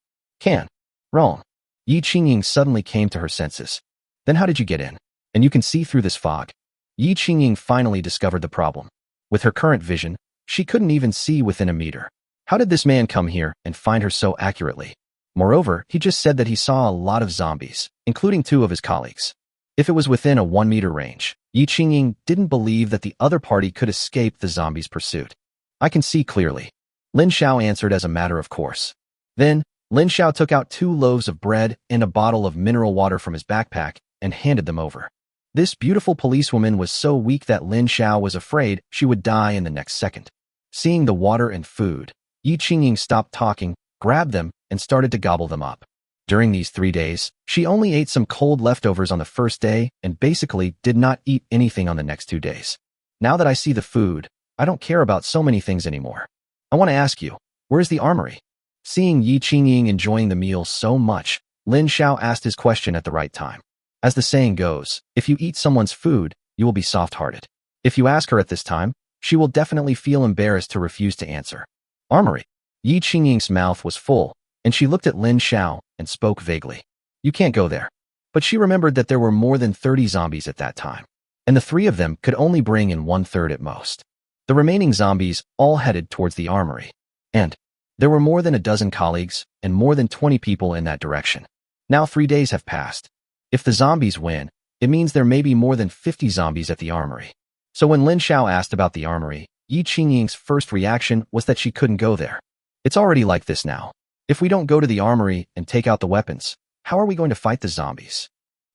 Wrong. Yi Qingying suddenly came to her senses. "Then how did you get in? And you can see through this fog?" Yi Qingying finally discovered the problem. With her current vision, she couldn't even see within a meter. How did this man come here and find her so accurately? Moreover, he just said that he saw a lot of zombies, including 2 of his colleagues. If it was within a 1-meter range, Yi Qingying didn't believe that the other party could escape the zombies' pursuit. "I can see clearly," Lin Xiao answered as a matter of course. Then, Lin Xiao took out 2 loaves of bread and a bottle of mineral water from his backpack and handed them over. This beautiful policewoman was so weak that Lin Xiao was afraid she would die in the next second. Seeing the water and food, Yi Qingying stopped talking, grabbed them, and started to gobble them up. During these 3 days, she only ate some cold leftovers on the first day and basically did not eat anything on the next 2 days. "Now that I see the food, I don't care about so many things anymore. I want to ask you, where's the armory?" Seeing Yi Qingying enjoying the meal so much, Lin Xiao asked his question at the right time. As the saying goes, if you eat someone's food, you will be soft-hearted. If you ask her at this time, she will definitely feel embarrassed to refuse to answer. "Armory." Yi Qingying's mouth was full, and she looked at Lin Xiao and spoke vaguely. "You can't go there." But she remembered that there were more than 30 zombies at that time, and the 3 of them could only bring in 1/3 at most. The remaining zombies all headed towards the armory. And there were more than a dozen colleagues and more than 20 people in that direction. Now 3 days have passed. If the zombies win, it means there may be more than 50 zombies at the armory. So when Lin Xiao asked about the armory, Yi Qingying's first reaction was that she couldn't go there. "It's already like this now. If we don't go to the armory and take out the weapons, how are we going to fight the zombies?"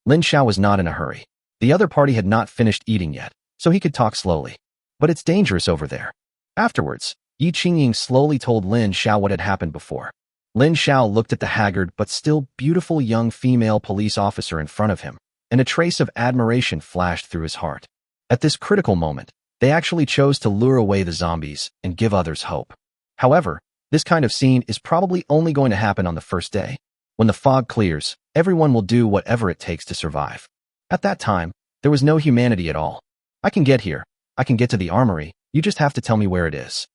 Lin Xiao was not in a hurry. The other party had not finished eating yet, so he could talk slowly. "But it's dangerous over there." Afterwards, Yi Qingying slowly told Lin Xiao what had happened before. Lin Xiao looked at the haggard but still beautiful young female police officer in front of him, and a trace of admiration flashed through his heart. At this critical moment, they actually chose to lure away the zombies and give others hope. However, this kind of scene is probably only going to happen on the first day. When the fog clears, everyone will do whatever it takes to survive. At that time, there was no humanity at all. "I can get here. I can get to the armory. You just have to tell me where it is."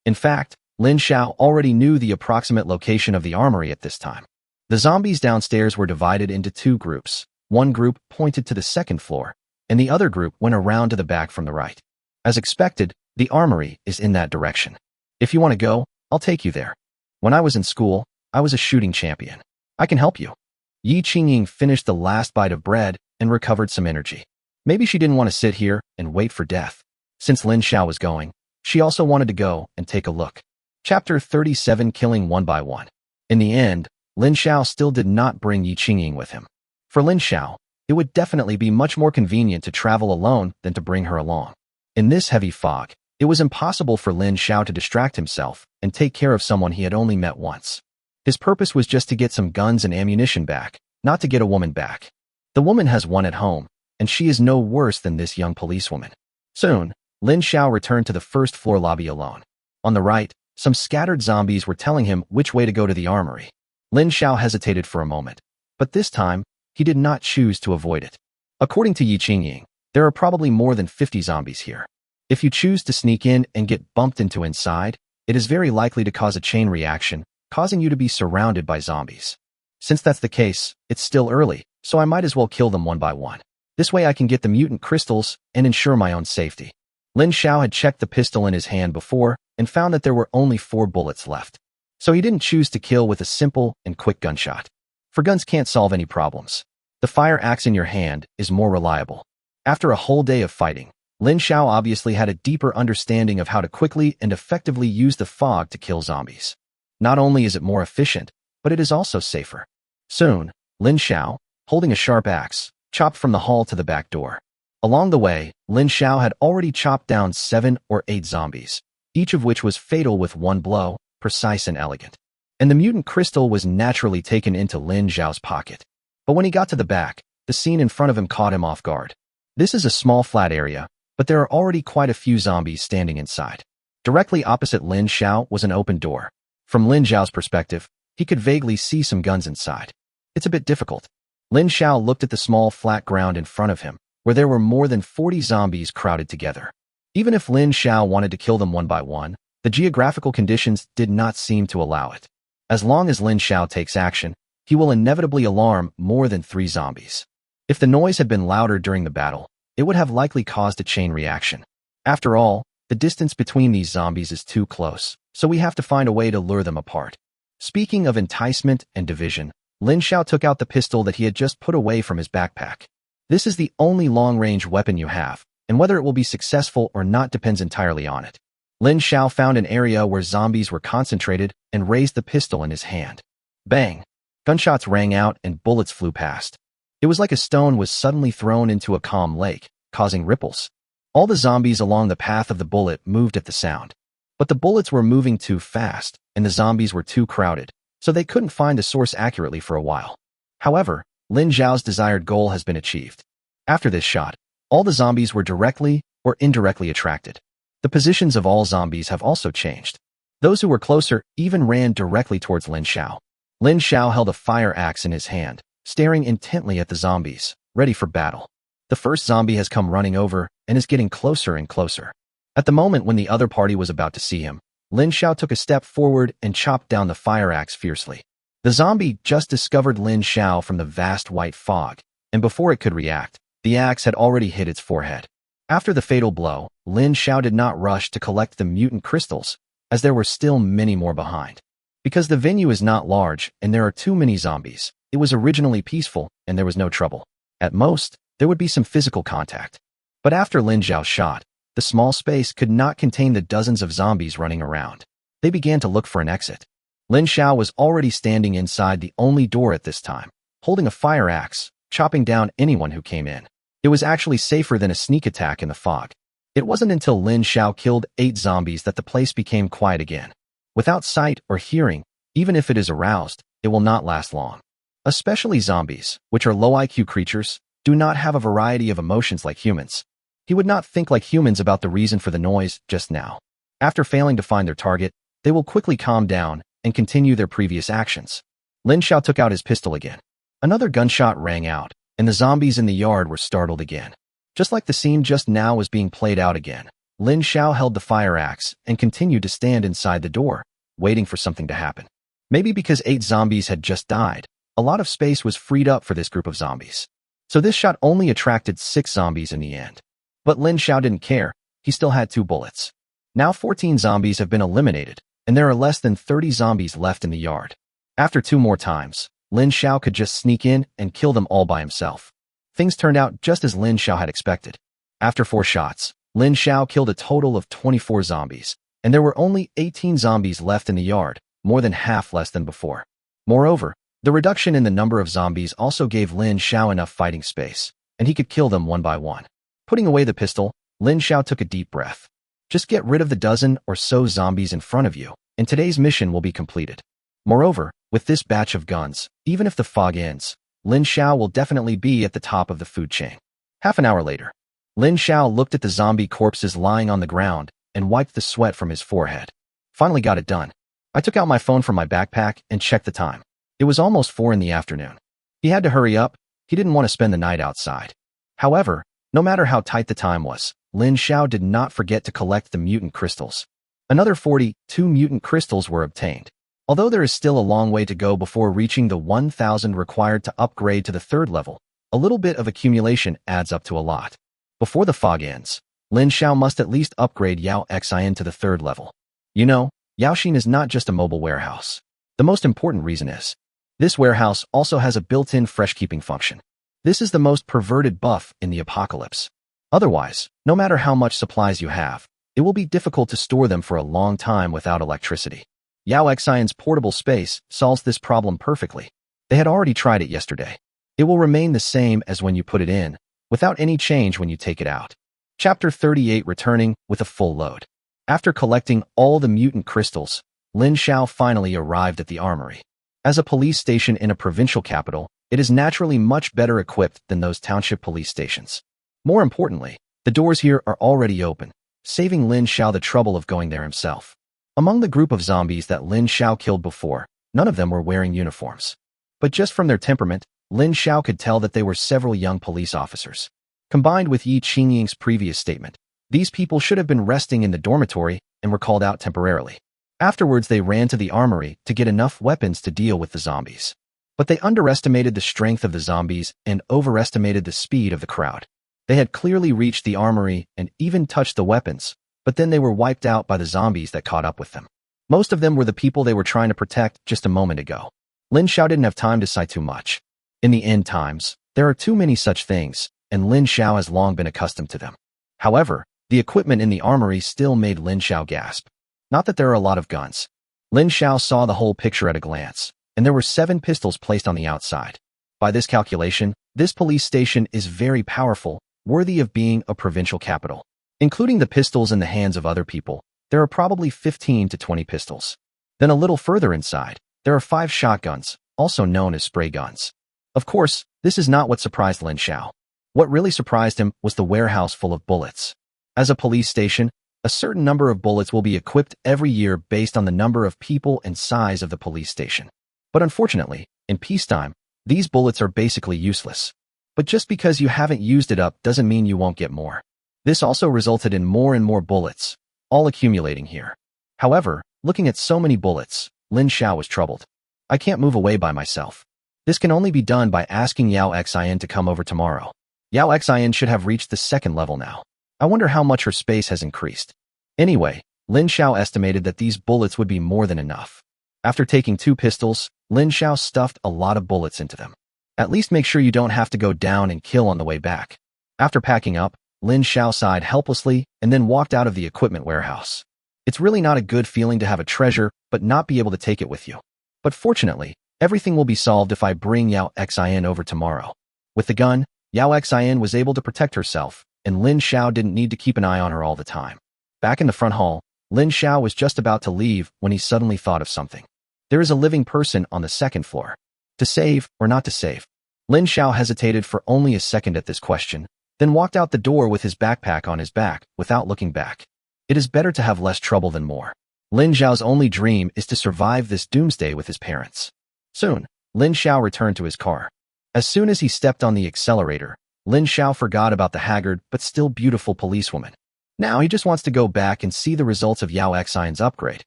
In fact, Lin Xiao already knew the approximate location of the armory at this time. The zombies downstairs were divided into 2 groups. One group pointed to the 2nd floor, and the other group went around to the back from the right. As expected, the armory is in that direction. "If you want to go, I'll take you there. When I was in school, I was a shooting champion. I can help you. Yi Qingying finished the last bite of bread and recovered some energy. Maybe she didn't want to sit here and wait for death. Since Lin Xiao was going, she also wanted to go and take a look. Chapter 37, Killing One by One. In the end, Lin Xiao still did not bring Yi Qingying with him. For Lin Xiao, it would definitely be much more convenient to travel alone than to bring her along. In this heavy fog, it was impossible for Lin Xiao to distract himself and take care of someone he had only met once. His purpose was just to get some guns and ammunition back, not to get a woman back. The woman has one at home, and she is no worse than this young policewoman. Soon, Lin Xiao returned to the first-floor lobby alone. On the right, some scattered zombies were telling him which way to go to the armory. Lin Xiao hesitated for a moment, but this time, he did not choose to avoid it. According to Yi Qingying, there are probably more than 50 zombies here. If you choose to sneak in and get bumped into inside, it is very likely to cause a chain reaction, causing you to be surrounded by zombies. Since that's the case, it's still early, so I might as well kill them one by one. This way I can get the mutant crystals and ensure my own safety. Lin Xiao had checked the pistol in his hand before and found that there were only 4 bullets left. So he didn't choose to kill with a simple and quick gunshot. For guns can't solve any problems. The fire axe in your hand is more reliable. After a whole day of fighting, Lin Xiao obviously had a deeper understanding of how to quickly and effectively use the fog to kill zombies. Not only is it more efficient, but it is also safer. Soon, Lin Xiao, holding a sharp axe, chopped from the hall to the back door. Along the way, Lin Xiao had already chopped down 7 or 8 zombies, each of which was fatal with one blow, precise and elegant. And the mutant crystal was naturally taken into Lin Xiao's pocket. But when he got to the back, the scene in front of him caught him off guard. This is a small flat area, but there are already quite a few zombies standing inside. Directly opposite Lin Xiao was an open door. From Lin Xiao's perspective, he could vaguely see some guns inside. It's a bit difficult. Lin Xiao looked at the small flat ground in front of him, where there were more than 40 zombies crowded together. Even if Lin Xiao wanted to kill them one by one, the geographical conditions did not seem to allow it. As long as Lin Xiao takes action, he will inevitably alarm more than 3 zombies. If the noise had been louder during the battle, it would have likely caused a chain reaction. After all, the distance between these zombies is too close, so we have to find a way to lure them apart. Speaking of enticement and division, Lin Xiao took out the pistol that he had just put away from his backpack. This is the only long-range weapon you have, and whether it will be successful or not depends entirely on it. Lin Xiao found an area where zombies were concentrated and raised the pistol in his hand. Bang! Gunshots rang out and bullets flew past. It was like a stone was suddenly thrown into a calm lake, causing ripples. All the zombies along the path of the bullet moved at the sound. But the bullets were moving too fast, and the zombies were too crowded, so they couldn't find the source accurately for a while. However, Lin Xiao's desired goal has been achieved. After this shot, all the zombies were directly or indirectly attracted. The positions of all zombies have also changed. Those who were closer even ran directly towards Lin Xiao. Lin Xiao held a fire axe in his hand, staring intently at the zombies, ready for battle. The first zombie has come running over and is getting closer and closer. At the moment when the other party was about to see him, Lin Xiao took a step forward and chopped down the fire axe fiercely. The zombie just discovered Lin Xiao from the vast white fog, and before it could react, the axe had already hit its forehead. After the fatal blow, Lin Xiao did not rush to collect the mutant crystals, as there were still many more behind. Because the venue is not large and there are too many zombies, it was originally peaceful and there was no trouble. At most, there would be some physical contact. But after Lin Xiao's shot, the small space could not contain the dozens of zombies running around. They began to look for an exit. Lin Xiao was already standing inside the only door at this time, holding a fire axe, chopping down anyone who came in. It was actually safer than a sneak attack in the fog. It wasn't until Lin Xiao killed 8 zombies that the place became quiet again. Without sight or hearing, even if it is aroused, it will not last long. Especially zombies, which are low IQ creatures, do not have a variety of emotions like humans. He would not think like humans about the reason for the noise just now. After failing to find their target, they will quickly calm down and continue their previous actions. Lin Xiao took out his pistol again. Another gunshot rang out, and the zombies in the yard were startled again. Just like the scene just now was being played out again, Lin Xiao held the fire axe and continued to stand inside the door, waiting for something to happen. Maybe because 8 zombies had just died, a lot of space was freed up for this group of zombies. So this shot only attracted 6 zombies in the end. But Lin Xiao didn't care, he still had 2 bullets. Now 14 zombies have been eliminated, and there are less than 30 zombies left in the yard. After 2 more times, Lin Xiao could just sneak in and kill them all by himself. Things turned out just as Lin Xiao had expected. After 4 shots, Lin Xiao killed a total of 24 zombies, and there were only 18 zombies left in the yard, more than half less than before. Moreover, the reduction in the number of zombies also gave Lin Xiao enough fighting space, and he could kill them one by one. Putting away the pistol, Lin Xiao took a deep breath. Just get rid of the dozen or so zombies in front of you, and today's mission will be completed. Moreover, with this batch of guns, even if the fog ends, Lin Xiao will definitely be at the top of the food chain. Half an hour later, Lin Xiao looked at the zombie corpses lying on the ground and wiped the sweat from his forehead. Finally got it done. I took out my phone from my backpack and checked the time. It was almost 4 in the afternoon. He had to hurry up. He didn't want to spend the night outside. However, no matter how tight the time was, Lin Xiao did not forget to collect the mutant crystals. Another 42 mutant crystals were obtained. Although there is still a long way to go before reaching the 1,000 required to upgrade to the 3rd level, a little bit of accumulation adds up to a lot. Before the fog ends, Lin Xiao must at least upgrade Yao Xin to the 3rd level. You know, Yaoxin is not just a mobile warehouse. The most important reason is, this warehouse also has a built-in fresh-keeping function. This is the most perverted buff in the apocalypse. Otherwise, no matter how much supplies you have, it will be difficult to store them for a long time without electricity. Yao Xion's portable space solves this problem perfectly. They had already tried it yesterday. It will remain the same as when you put it in, without any change when you take it out. Chapter 38 Returning with a full load. After collecting all the mutant crystals, Lin Xiao finally arrived at the armory. As a police station in a provincial capital, it is naturally much better equipped than those township police stations. More importantly, the doors here are already open, saving Lin Xiao the trouble of going there himself. Among the group of zombies that Lin Xiao killed before, none of them were wearing uniforms. But just from their temperament, Lin Xiao could tell that they were several young police officers. Combined with Yi Qingying's previous statement, these people should have been resting in the dormitory and were called out temporarily. Afterwards, they ran to the armory to get enough weapons to deal with the zombies. But they underestimated the strength of the zombies and overestimated the speed of the crowd. They had clearly reached the armory and even touched the weapons, but then they were wiped out by the zombies that caught up with them. Most of them were the people they were trying to protect just a moment ago. Lin Xiao didn't have time to sigh too much. In the end times, there are too many such things, and Lin Xiao has long been accustomed to them. However, the equipment in the armory still made Lin Xiao gasp. Not that there are a lot of guns. Lin Xiao saw the whole picture at a glance, and there were 7 pistols placed on the outside. By this calculation, this police station is very powerful, worthy of being a provincial capital. Including the pistols in the hands of other people, there are probably 15 to 20 pistols. Then a little further inside, there are 5 shotguns, also known as spray guns. Of course, this is not what surprised Lin Xiao. What really surprised him was the warehouse full of bullets. As a police station, a certain number of bullets will be equipped every year based on the number of people and size of the police station. But unfortunately, in peacetime, these bullets are basically useless. But just because you haven't used it up doesn't mean you won't get more. This also resulted in more and more bullets, all accumulating here. However, looking at so many bullets, Lin Xiao was troubled. I can't move away by myself. This can only be done by asking Yao Xin to come over tomorrow. Yao Xin should have reached the 2nd level now. I wonder how much her space has increased. Anyway, Lin Xiao estimated that these bullets would be more than enough. After taking 2 pistols, Lin Xiao stuffed a lot of bullets into them. At least make sure you don't have to go down and kill on the way back. After packing up, Lin Xiao sighed helplessly and then walked out of the equipment warehouse. It's really not a good feeling to have a treasure but not be able to take it with you. But fortunately, everything will be solved if I bring Yao Xin over tomorrow. With the gun, Yao Xin was able to protect herself, and Lin Xiao didn't need to keep an eye on her all the time. Back in the front hall, Lin Xiao was just about to leave when he suddenly thought of something. There is a living person on the 2nd floor. To save or not to save? Lin Xiao hesitated for only a second at this question, then walked out the door with his backpack on his back without looking back. It is better to have less trouble than more. Lin Xiao's only dream is to survive this doomsday with his parents. Soon, Lin Xiao returned to his car. As soon as he stepped on the accelerator, Lin Xiao forgot about the haggard but still beautiful policewoman. Now he just wants to go back and see the results of Yao Xion's upgrade.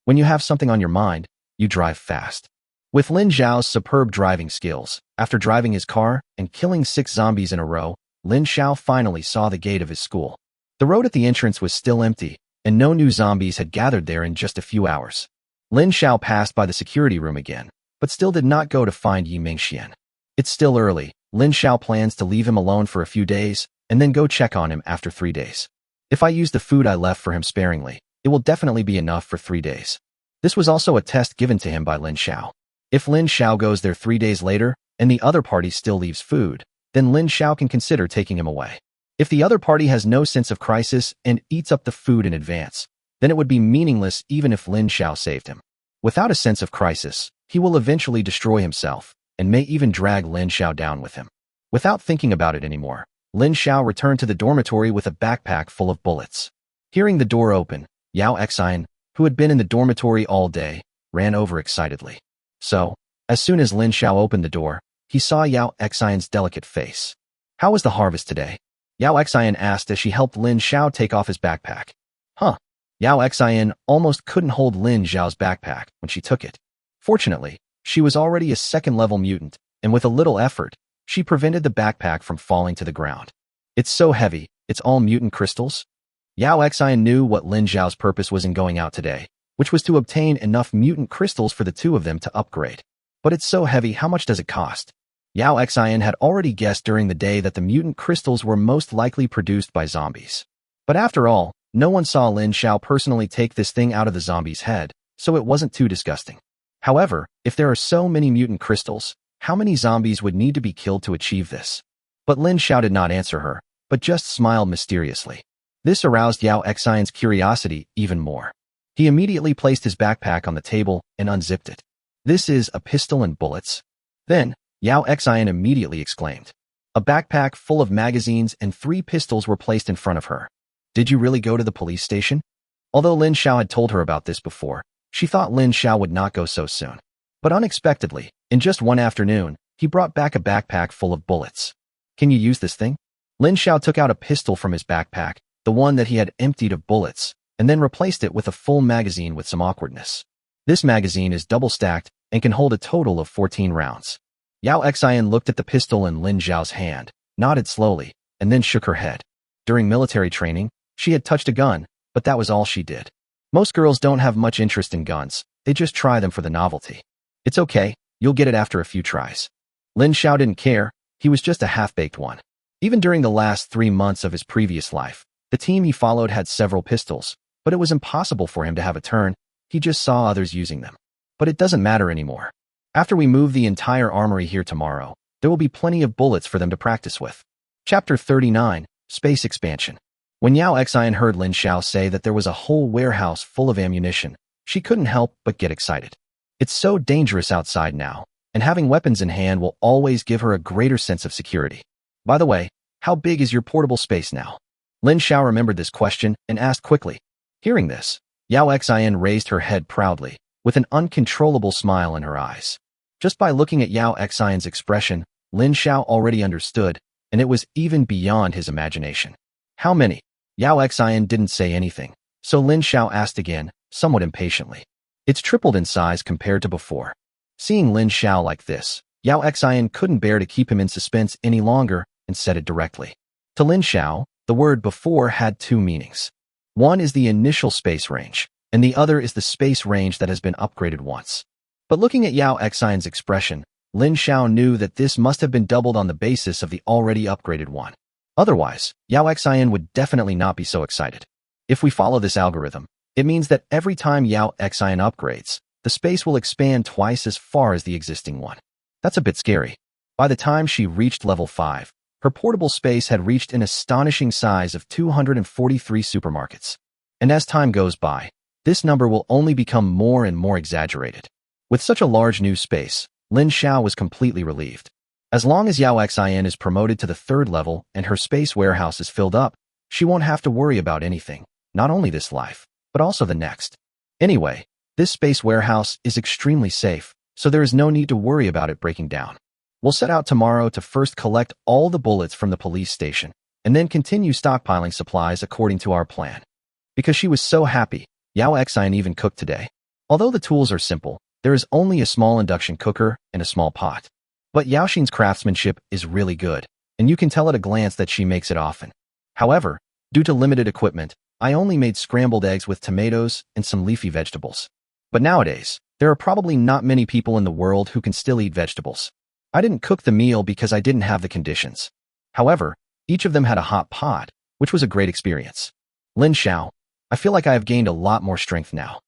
When you have something on your mind, you drive fast. With Lin Xiao's superb driving skills, after driving his car and killing 6 zombies in a row, Lin Xiao finally saw the gate of his school. The road at the entrance was still empty, and no new zombies had gathered there in just a few hours. Lin Xiao passed by the security room again, but still did not go to find Yi Mingxian. It's still early. Lin Xiao plans to leave him alone for a few days and then go check on him after 3 days. If I use the food I left for him sparingly, it will definitely be enough for 3 days. This was also a test given to him by Lin Xiao. If Lin Xiao goes there 3 days later and the other party still leaves food, then Lin Xiao can consider taking him away. If the other party has no sense of crisis and eats up the food in advance, then it would be meaningless even if Lin Xiao saved him. Without a sense of crisis, he will eventually destroy himself and may even drag Lin Xiao down with him. Without thinking about it anymore, Lin Xiao returned to the dormitory with a backpack full of bullets. Hearing the door open, Yao Xian, who had been in the dormitory all day, ran over excitedly. So, as soon as Lin Xiao opened the door, he saw Yao Xian's delicate face. "How was the harvest today?" Yao Xian asked as she helped Lin Xiao take off his backpack. Huh. Yao Xian almost couldn't hold Lin Xiao's backpack when she took it. Fortunately, she was already a second-level mutant, and with a little effort, she prevented the backpack from falling to the ground. "It's so heavy, it's all mutant crystals?" Yao Xian knew what Lin Xiao's purpose was in going out today, which was to obtain enough mutant crystals for the two of them to upgrade. But it's so heavy, how much does it cost? Yao Xian had already guessed during the day that the mutant crystals were most likely produced by zombies. But after all, no one saw Lin Xiao personally take this thing out of the zombie's head, so it wasn't too disgusting. However, if there are so many mutant crystals, how many zombies would need to be killed to achieve this? But Lin Xiao did not answer her, but just smiled mysteriously. This aroused Yao Xian's curiosity even more. He immediately placed his backpack on the table and unzipped it. "This is a pistol and bullets?" Then, Yao Xian immediately exclaimed. A backpack full of magazines and 3 pistols were placed in front of her. "Did you really go to the police station?" Although Lin Xiao had told her about this before, she thought Lin Xiao would not go so soon. But unexpectedly, in just one afternoon, he brought back a backpack full of bullets. "Can you use this thing?" Lin Xiao took out a pistol from his backpack, the one that he had emptied of bullets, and then replaced it with a full magazine with some awkwardness. This magazine is double-stacked and can hold a total of 14 rounds. Yao Xian looked at the pistol in Lin Xiao's hand, nodded slowly, and then shook her head. During military training, she had touched a gun, but that was all she did. Most girls don't have much interest in guns, they just try them for the novelty. "It's okay, you'll get it after a few tries." Lin Xiao didn't care, he was just a half-baked one. Even during the last 3 months of his previous life, the team he followed had several pistols, but it was impossible for him to have a turn, he just saw others using them. But it doesn't matter anymore. After we move the entire armory here tomorrow, there will be plenty of bullets for them to practice with. Chapter 39, Space Expansion. When Yao Xian heard Lin Xiao say that there was a whole warehouse full of ammunition, she couldn't help but get excited. It's so dangerous outside now, and having weapons in hand will always give her a greater sense of security. By the way, how big is your portable space now? Lin Xiao remembered this question and asked quickly. Hearing this, Yao Xian raised her head proudly, with an uncontrollable smile in her eyes. Just by looking at Yao Xian's expression, Lin Xiao already understood, and it was even beyond his imagination. "How many?" Yao Xian didn't say anything, so Lin Xiao asked again, somewhat impatiently. "It's tripled in size compared to before." Seeing Lin Xiao like this, Yao Xian couldn't bear to keep him in suspense any longer and said it directly. To Lin Xiao, the word before had 2 meanings. One is the initial space range, and the other is the space range that has been upgraded once. But looking at Yao Xian's expression, Lin Xiao knew that this must have been doubled on the basis of the already upgraded one. Otherwise, Yao Xian would definitely not be so excited. If we follow this algorithm, it means that every time Yao Xian upgrades, the space will expand twice as far as the existing one. That's a bit scary. By the time she reached level 5, her portable space had reached an astonishing size of 243 supermarkets. And as time goes by, this number will only become more and more exaggerated. With such a large new space, Lin Xiao was completely relieved. As long as Yao Xian is promoted to the 3rd level and her space warehouse is filled up, she won't have to worry about anything, not only this life, but also the next. Anyway, this space warehouse is extremely safe, so there is no need to worry about it breaking down. We'll set out tomorrow to first collect all the bullets from the police station, and then continue stockpiling supplies according to our plan. Because she was so happy, Yao Xian even cooked today. Although the tools are simple, there is only a small induction cooker and a small pot. But Yaoxin's craftsmanship is really good, and you can tell at a glance that she makes it often. However, due to limited equipment, I only made scrambled eggs with tomatoes and some leafy vegetables. But nowadays, there are probably not many people in the world who can still eat vegetables. I didn't cook the meal because I didn't have the conditions. However, each of them had a hot pot, which was a great experience. Lin Xiao, I feel like I have gained a lot more strength now.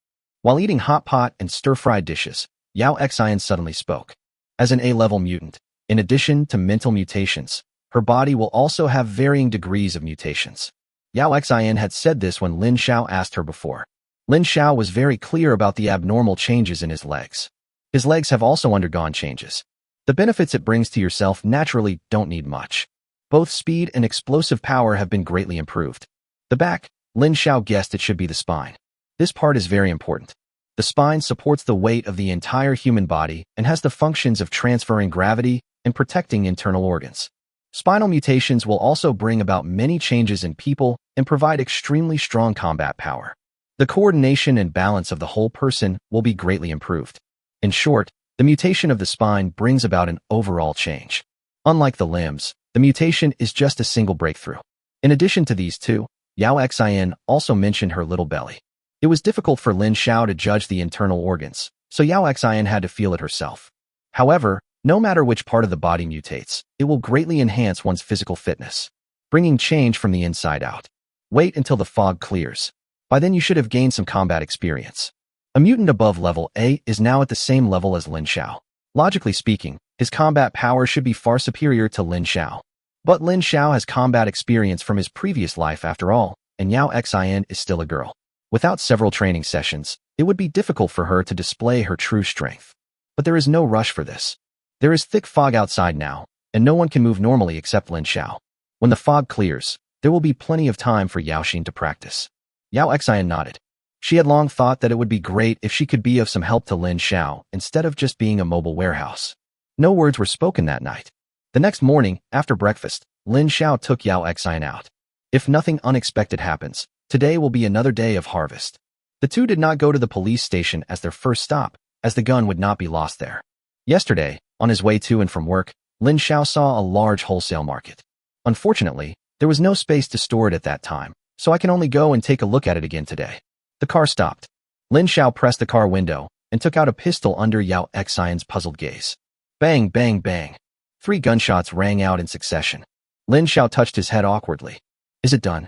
While eating hot pot and stir-fried dishes, Yao Xian suddenly spoke. As an A-level mutant, in addition to mental mutations, her body will also have varying degrees of mutations. Yao Xian had said this when Lin Xiao asked her before. Lin Xiao was very clear about the abnormal changes in his legs. His legs have also undergone changes. The benefits it brings to yourself naturally don't need much. Both speed and explosive power have been greatly improved. The back, Lin Xiao guessed it should be the spine. This part is very important. The spine supports the weight of the entire human body and has the functions of transferring gravity and protecting internal organs. Spinal mutations will also bring about many changes in people and provide extremely strong combat power. The coordination and balance of the whole person will be greatly improved. In short, the mutation of the spine brings about an overall change. Unlike the limbs, the mutation is just a single breakthrough. In addition to these two, Yao Xian also mentioned her little belly. It was difficult for Lin Xiao to judge the internal organs, so Yao Xian had to feel it herself. However, no matter which part of the body mutates, it will greatly enhance one's physical fitness, bringing change from the inside out. Wait until the fog clears. By then you should have gained some combat experience. A mutant above level A is now at the same level as Lin Xiao. Logically speaking, his combat power should be far superior to Lin Xiao. But Lin Xiao has combat experience from his previous life after all, and Yao Xian is still a girl. Without several training sessions, it would be difficult for her to display her true strength. But there is no rush for this. There is thick fog outside now, and no one can move normally except Lin Xiao. When the fog clears, there will be plenty of time for Yao Xin to practice. Yao Xian nodded. She had long thought that it would be great if she could be of some help to Lin Xiao instead of just being a mobile warehouse. No words were spoken that night. The next morning, after breakfast, Lin Xiao took Yao Xian out. If nothing unexpected happens, today will be another day of harvest. The two did not go to the police station as their first stop, as the gun would not be lost there. Yesterday, on his way to and from work, Lin Xiao saw a large wholesale market. Unfortunately, there was no space to store it at that time, so I can only go and take a look at it again today. The car stopped. Lin Xiao pressed the car window and took out a pistol under Yao Xian's puzzled gaze. Bang, bang, bang. 3 gunshots rang out in succession. Lin Xiao touched his head awkwardly. Is it done?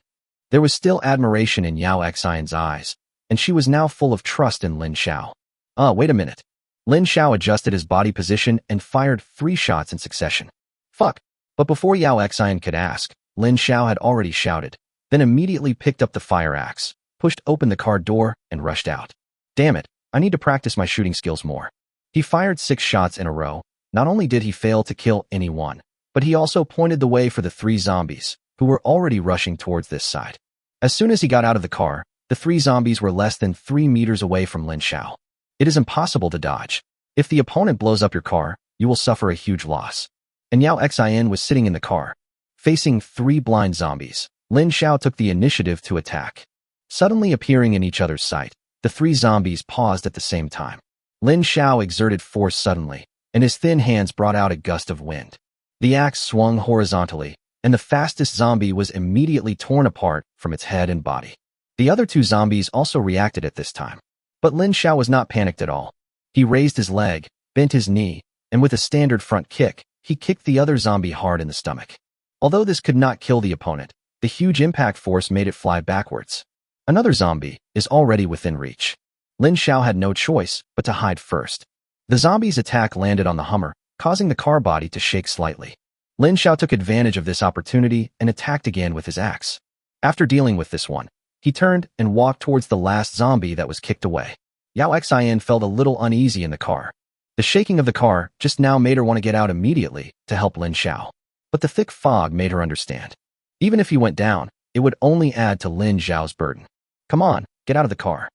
There was still admiration in Yao Xian's eyes, and she was now full of trust in Lin Xiao. Wait a minute. Lin Xiao adjusted his body position and fired 3 shots in succession. Fuck. But before Yao Xian could ask, Lin Xiao had already shouted, then immediately picked up the fire axe, pushed open the car door, and rushed out. Damn it, I need to practice my shooting skills more. He fired 6 shots in a row. Not only did he fail to kill anyone, but he also pointed the way for the 3 zombies, who were already rushing towards this side. As soon as he got out of the car, the 3 zombies were less than 3 meters away from Lin Xiao. It is impossible to dodge. If the opponent blows up your car, you will suffer a huge loss. And Yao Xian was sitting in the car. Facing 3 blind zombies, Lin Xiao took the initiative to attack. Suddenly appearing in each other's sight, the 3 zombies paused at the same time. Lin Xiao exerted force suddenly, and his thin hands brought out a gust of wind. The axe swung horizontally, and the fastest zombie was immediately torn apart from its head and body. The other 2 zombies also reacted at this time. But Lin Xiao was not panicked at all. He raised his leg, bent his knee, and with a standard front kick, he kicked the other zombie hard in the stomach. Although this could not kill the opponent, the huge impact force made it fly backwards. Another zombie is already within reach. Lin Xiao had no choice but to hide first. The zombie's attack landed on the Hummer, causing the car body to shake slightly. Lin Xiao took advantage of this opportunity and attacked again with his axe. After dealing with this one, he turned and walked towards the last zombie that was kicked away. Yao Xian felt a little uneasy in the car. The shaking of the car just now made her want to get out immediately to help Lin Xiao. But the thick fog made her understand. Even if he went down, it would only add to Lin Xiao's burden. Come on, get out of the car.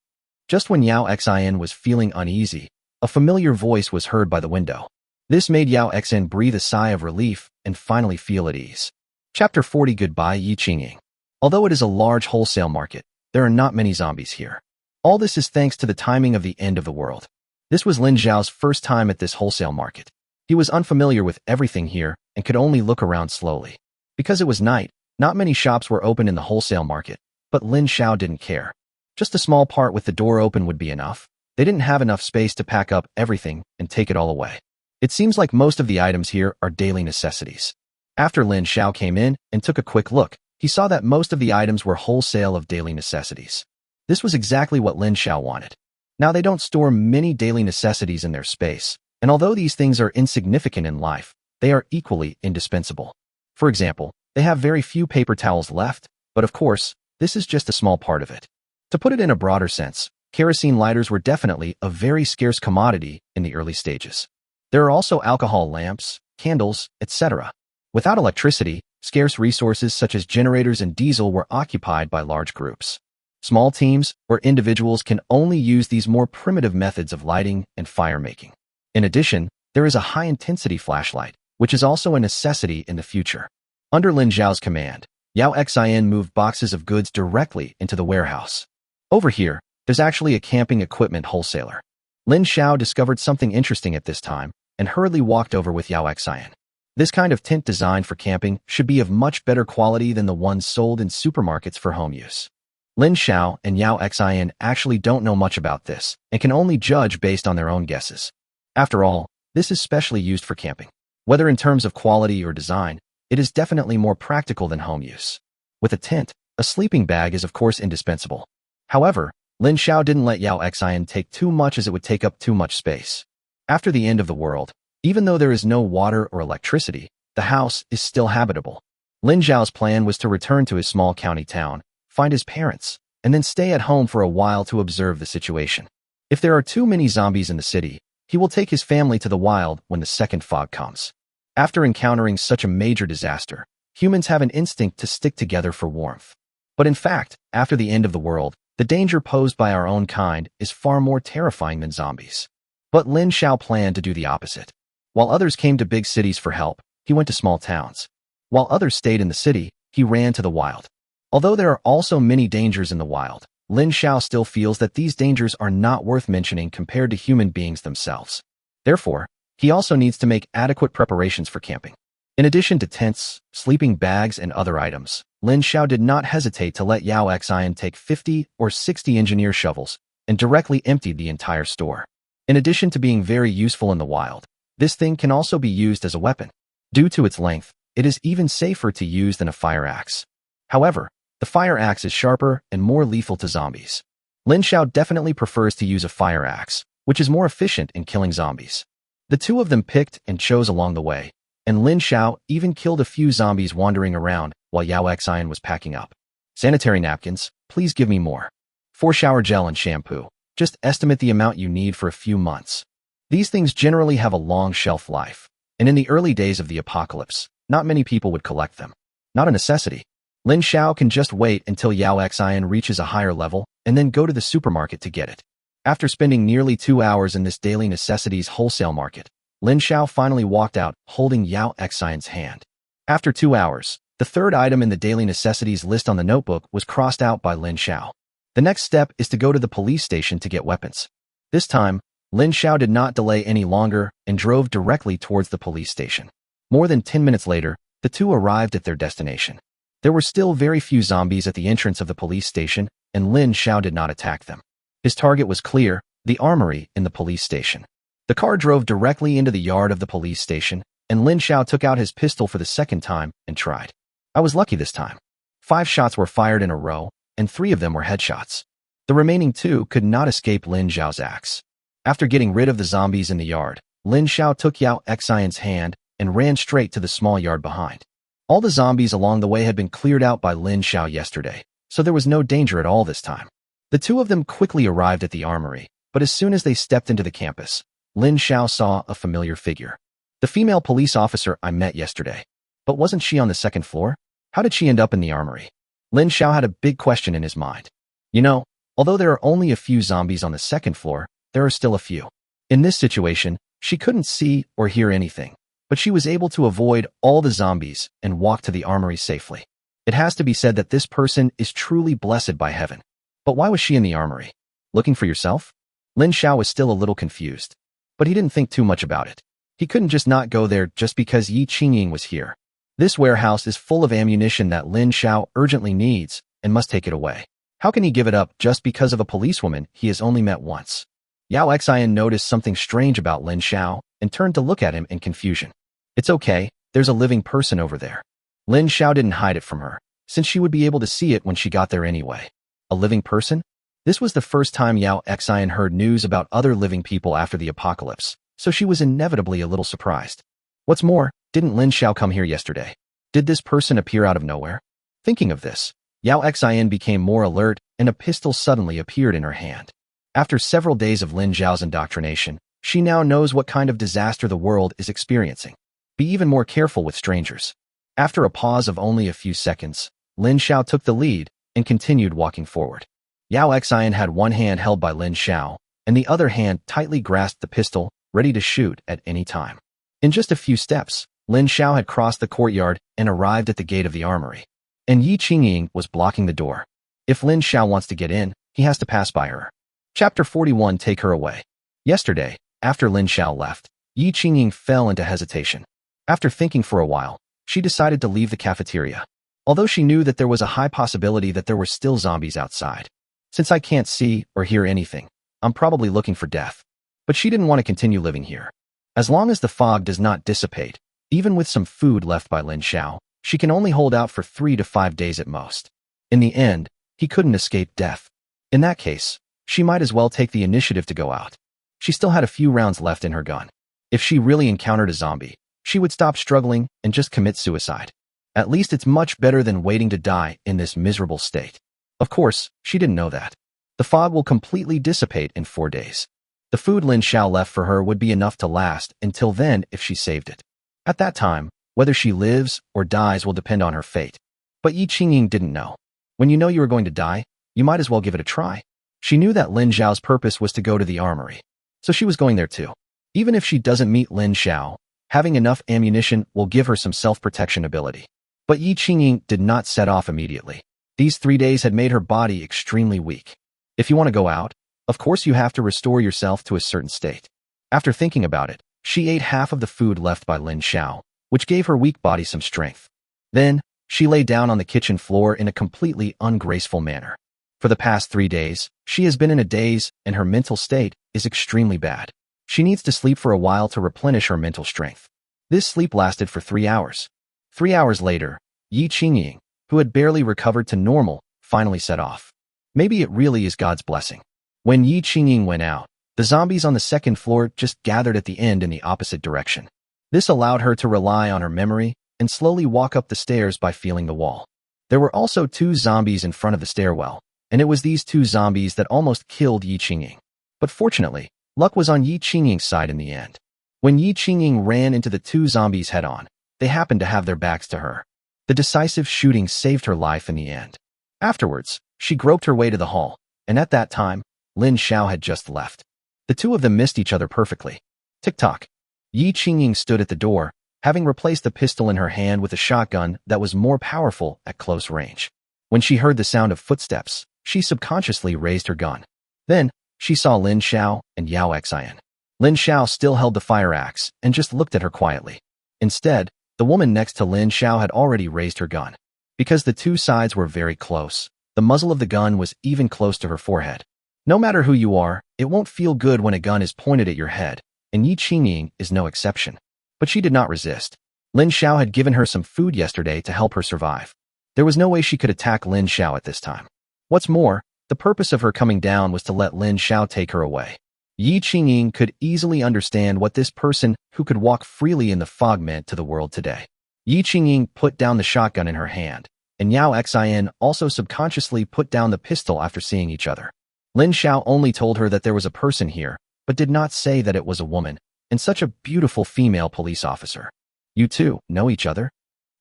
Just when Yao Xian was feeling uneasy, a familiar voice was heard by the window. This made Yao Xian breathe a sigh of relief and finally feel at ease. Chapter 40 Goodbye Yi Qingying. Although it is a large wholesale market, there are not many zombies here. All this is thanks to the timing of the end of the world. This was Lin Xiao's first time at this wholesale market. He was unfamiliar with everything here and could only look around slowly. Because it was night, not many shops were open in the wholesale market, but Lin Xiao didn't care. Just a small part with the door open would be enough. They didn't have enough space to pack up everything and take it all away. It seems like most of the items here are daily necessities. After Lin Xiao came in and took a quick look, he saw that most of the items were wholesale of daily necessities. This was exactly what Lin Xiao wanted. Now they don't store many daily necessities in their space, and although these things are insignificant in life, they are equally indispensable. For example, they have very few paper towels left, but of course, this is just a small part of it. To put it in a broader sense, kerosene lighters were definitely a very scarce commodity in the early stages. There are also alcohol lamps, candles, etc. Without electricity, scarce resources such as generators and diesel were occupied by large groups. Small teams or individuals can only use these more primitive methods of lighting and fire making. In addition, there is a high-intensity flashlight, which is also a necessity in the future. Under Lin Xiao's command, Yao Xian moved boxes of goods directly into the warehouse. Over here, there's actually a camping equipment wholesaler. Lin Xiao discovered something interesting at this time and hurriedly walked over with Yao Xian. This kind of tent designed for camping should be of much better quality than the ones sold in supermarkets for home use. Lin Xiao and Yao Xian actually don't know much about this and can only judge based on their own guesses. After all, this is specially used for camping. Whether in terms of quality or design, it is definitely more practical than home use. With a tent, a sleeping bag is of course indispensable. However, Lin Xiao didn't let Yao Xian take too much as it would take up too much space. After the end of the world, even though there is no water or electricity, the house is still habitable. Lin Xiao's plan was to return to his small county town, find his parents, and then stay at home for a while to observe the situation. If there are too many zombies in the city, he will take his family to the wild when the second fog comes. After encountering such a major disaster, humans have an instinct to stick together for warmth. But in fact, after the end of the world, the danger posed by our own kind is far more terrifying than zombies. But Lin Xiao planned to do the opposite. While others came to big cities for help, he went to small towns. While others stayed in the city, he ran to the wild. Although there are also many dangers in the wild, Lin Xiao still feels that these dangers are not worth mentioning compared to human beings themselves. Therefore, he also needs to make adequate preparations for camping. In addition to tents, sleeping bags, and other items, Lin Xiao did not hesitate to let Yao Xian take 50 or 60 engineer shovels and directly emptied the entire store. In addition to being very useful in the wild, this thing can also be used as a weapon. Due to its length, it is even safer to use than a fire axe. However, the fire axe is sharper and more lethal to zombies. Lin Xiao definitely prefers to use a fire axe, which is more efficient in killing zombies. The two of them picked and chose along the way, and Lin Xiao even killed a few zombies wandering around while Yao Xian was packing up. Sanitary napkins, please give me more. 4 shower gel and shampoo. Just estimate the amount you need for a few months. These things generally have a long shelf life, and in the early days of the apocalypse, not many people would collect them. Not a necessity. Lin Xiao can just wait until Yao Xian reaches a higher level and then go to the supermarket to get it. After spending nearly 2 hours in this daily necessities wholesale market, Lin Xiao finally walked out holding Yao Xian's hand. After 2 hours, the third item in the daily necessities list on the notebook was crossed out by Lin Xiao. The next step is to go to the police station to get weapons. This time, Lin Xiao did not delay any longer and drove directly towards the police station. More than 10 minutes later, the two arrived at their destination. There were still very few zombies at the entrance of the police station, and Lin Xiao did not attack them. His target was clear, the armory in the police station. The car drove directly into the yard of the police station, and Lin Xiao took out his pistol for the second time and tried. I was lucky this time. 5 shots were fired in a row, and 3 of them were headshots. The remaining 2 could not escape Lin Xiao's axe. After getting rid of the zombies in the yard, Lin Xiao took Yao Xian's hand and ran straight to the small yard behind. All the zombies along the way had been cleared out by Lin Xiao yesterday, so there was no danger at all this time. The two of them quickly arrived at the armory, but as soon as they stepped into the campus, Lin Xiao saw a familiar figure. The female police officer I met yesterday. But wasn't she on the second floor? How did she end up in the armory? Lin Xiao had a big question in his mind. You know, although there are only a few zombies on the second floor, there are still a few. In this situation, she couldn't see or hear anything, but she was able to avoid all the zombies and walk to the armory safely. It has to be said that this person is truly blessed by heaven. But why was she in the armory? Looking for yourself? Lin Xiao was still a little confused, but he didn't think too much about it. He couldn't just not go there just because Yi Qingying was here. This warehouse is full of ammunition that Lin Xiao urgently needs and must take it away. How can he give it up just because of a policewoman he has only met once? Yao Xian noticed something strange about Lin Xiao and turned to look at him in confusion. It's okay, there's a living person over there. Lin Xiao didn't hide it from her, since she would be able to see it when she got there anyway. A living person? This was the first time Yao Xian heard news about other living people after the apocalypse, so she was inevitably a little surprised. What's more, didn't Lin Xiao come here yesterday? Did this person appear out of nowhere? Thinking of this, Yao Xian became more alert and a pistol suddenly appeared in her hand. After several days of Lin Xiao's indoctrination, she now knows what kind of disaster the world is experiencing. Be even more careful with strangers. After a pause of only a few seconds, Lin Xiao took the lead and continued walking forward. Yao Xian had one hand held by Lin Xiao, and the other hand tightly grasped the pistol, ready to shoot at any time. In just a few steps, Lin Xiao had crossed the courtyard and arrived at the gate of the armory. And Yi Qingying was blocking the door. If Lin Xiao wants to get in, he has to pass by her. Chapter 41. Take her away. Yesterday, after Lin Xiao left, Yi Qingying fell into hesitation. After thinking for a while, she decided to leave the cafeteria. Although she knew that there was a high possibility that there were still zombies outside. Since I can't see or hear anything, I'm probably looking for death. But she didn't want to continue living here. As long as the fog does not dissipate, even with some food left by Lin Xiao, she can only hold out for 3 to 5 days at most. In the end, he couldn't escape death. In that case, she might as well take the initiative to go out. She still had a few rounds left in her gun. If she really encountered a zombie, she would stop struggling and just commit suicide. At least it's much better than waiting to die in this miserable state. Of course, she didn't know that. The fog will completely dissipate in 4 days. The food Lin Xiao left for her would be enough to last until then if she saved it. At that time, whether she lives or dies will depend on her fate. But Yi Qingying didn't know. When you know you are going to die, you might as well give it a try. She knew that Lin Xiao's purpose was to go to the armory. So she was going there too. Even if she doesn't meet Lin Xiao, having enough ammunition will give her some self-protection ability. But Yi Qingying did not set off immediately. These 3 days had made her body extremely weak. If you want to go out, of course you have to restore yourself to a certain state. After thinking about it, she ate half of the food left by Lin Xiao, which gave her weak body some strength. Then, she lay down on the kitchen floor in a completely ungraceful manner. For the past 3 days, she has been in a daze and her mental state is extremely bad. She needs to sleep for a while to replenish her mental strength. This sleep lasted for 3 hours. 3 hours later, Yi Qingying, who had barely recovered to normal, finally set off. Maybe it really is God's blessing. When Yi Qingying went out, the zombies on the second floor just gathered at the end in the opposite direction. This allowed her to rely on her memory and slowly walk up the stairs by feeling the wall. There were also 2 zombies in front of the stairwell, and it was these 2 zombies that almost killed Yi Qingying. But fortunately, luck was on Yi Qingying's side in the end. When Yi Qingying ran into the 2 zombies head-on, they happened to have their backs to her. The decisive shooting saved her life in the end. Afterwards, she groped her way to the hall, and at that time, Lin Xiao had just left. The 2 of them missed each other perfectly. Tick-tock. Yi Qingying stood at the door, having replaced the pistol in her hand with a shotgun that was more powerful at close range. When she heard the sound of footsteps, she subconsciously raised her gun. Then, she saw Lin Xiao and Yao Xian. Lin Xiao still held the fire axe and just looked at her quietly. Instead, the woman next to Lin Xiao had already raised her gun. Because the 2 sides were very close, the muzzle of the gun was even close to her forehead. No matter who you are, it won't feel good when a gun is pointed at your head, and Yi Qingying is no exception. But she did not resist. Lin Xiao had given her some food yesterday to help her survive. There was no way she could attack Lin Xiao at this time. What's more, the purpose of her coming down was to let Lin Xiao take her away. Yi Qingying could easily understand what this person who could walk freely in the fog meant to the world today. Yi Qingying put down the shotgun in her hand, and Yao Xian also subconsciously put down the pistol after seeing each other. Lin Xiao only told her that there was a person here, but did not say that it was a woman, and such a beautiful female police officer. You 2 know each other?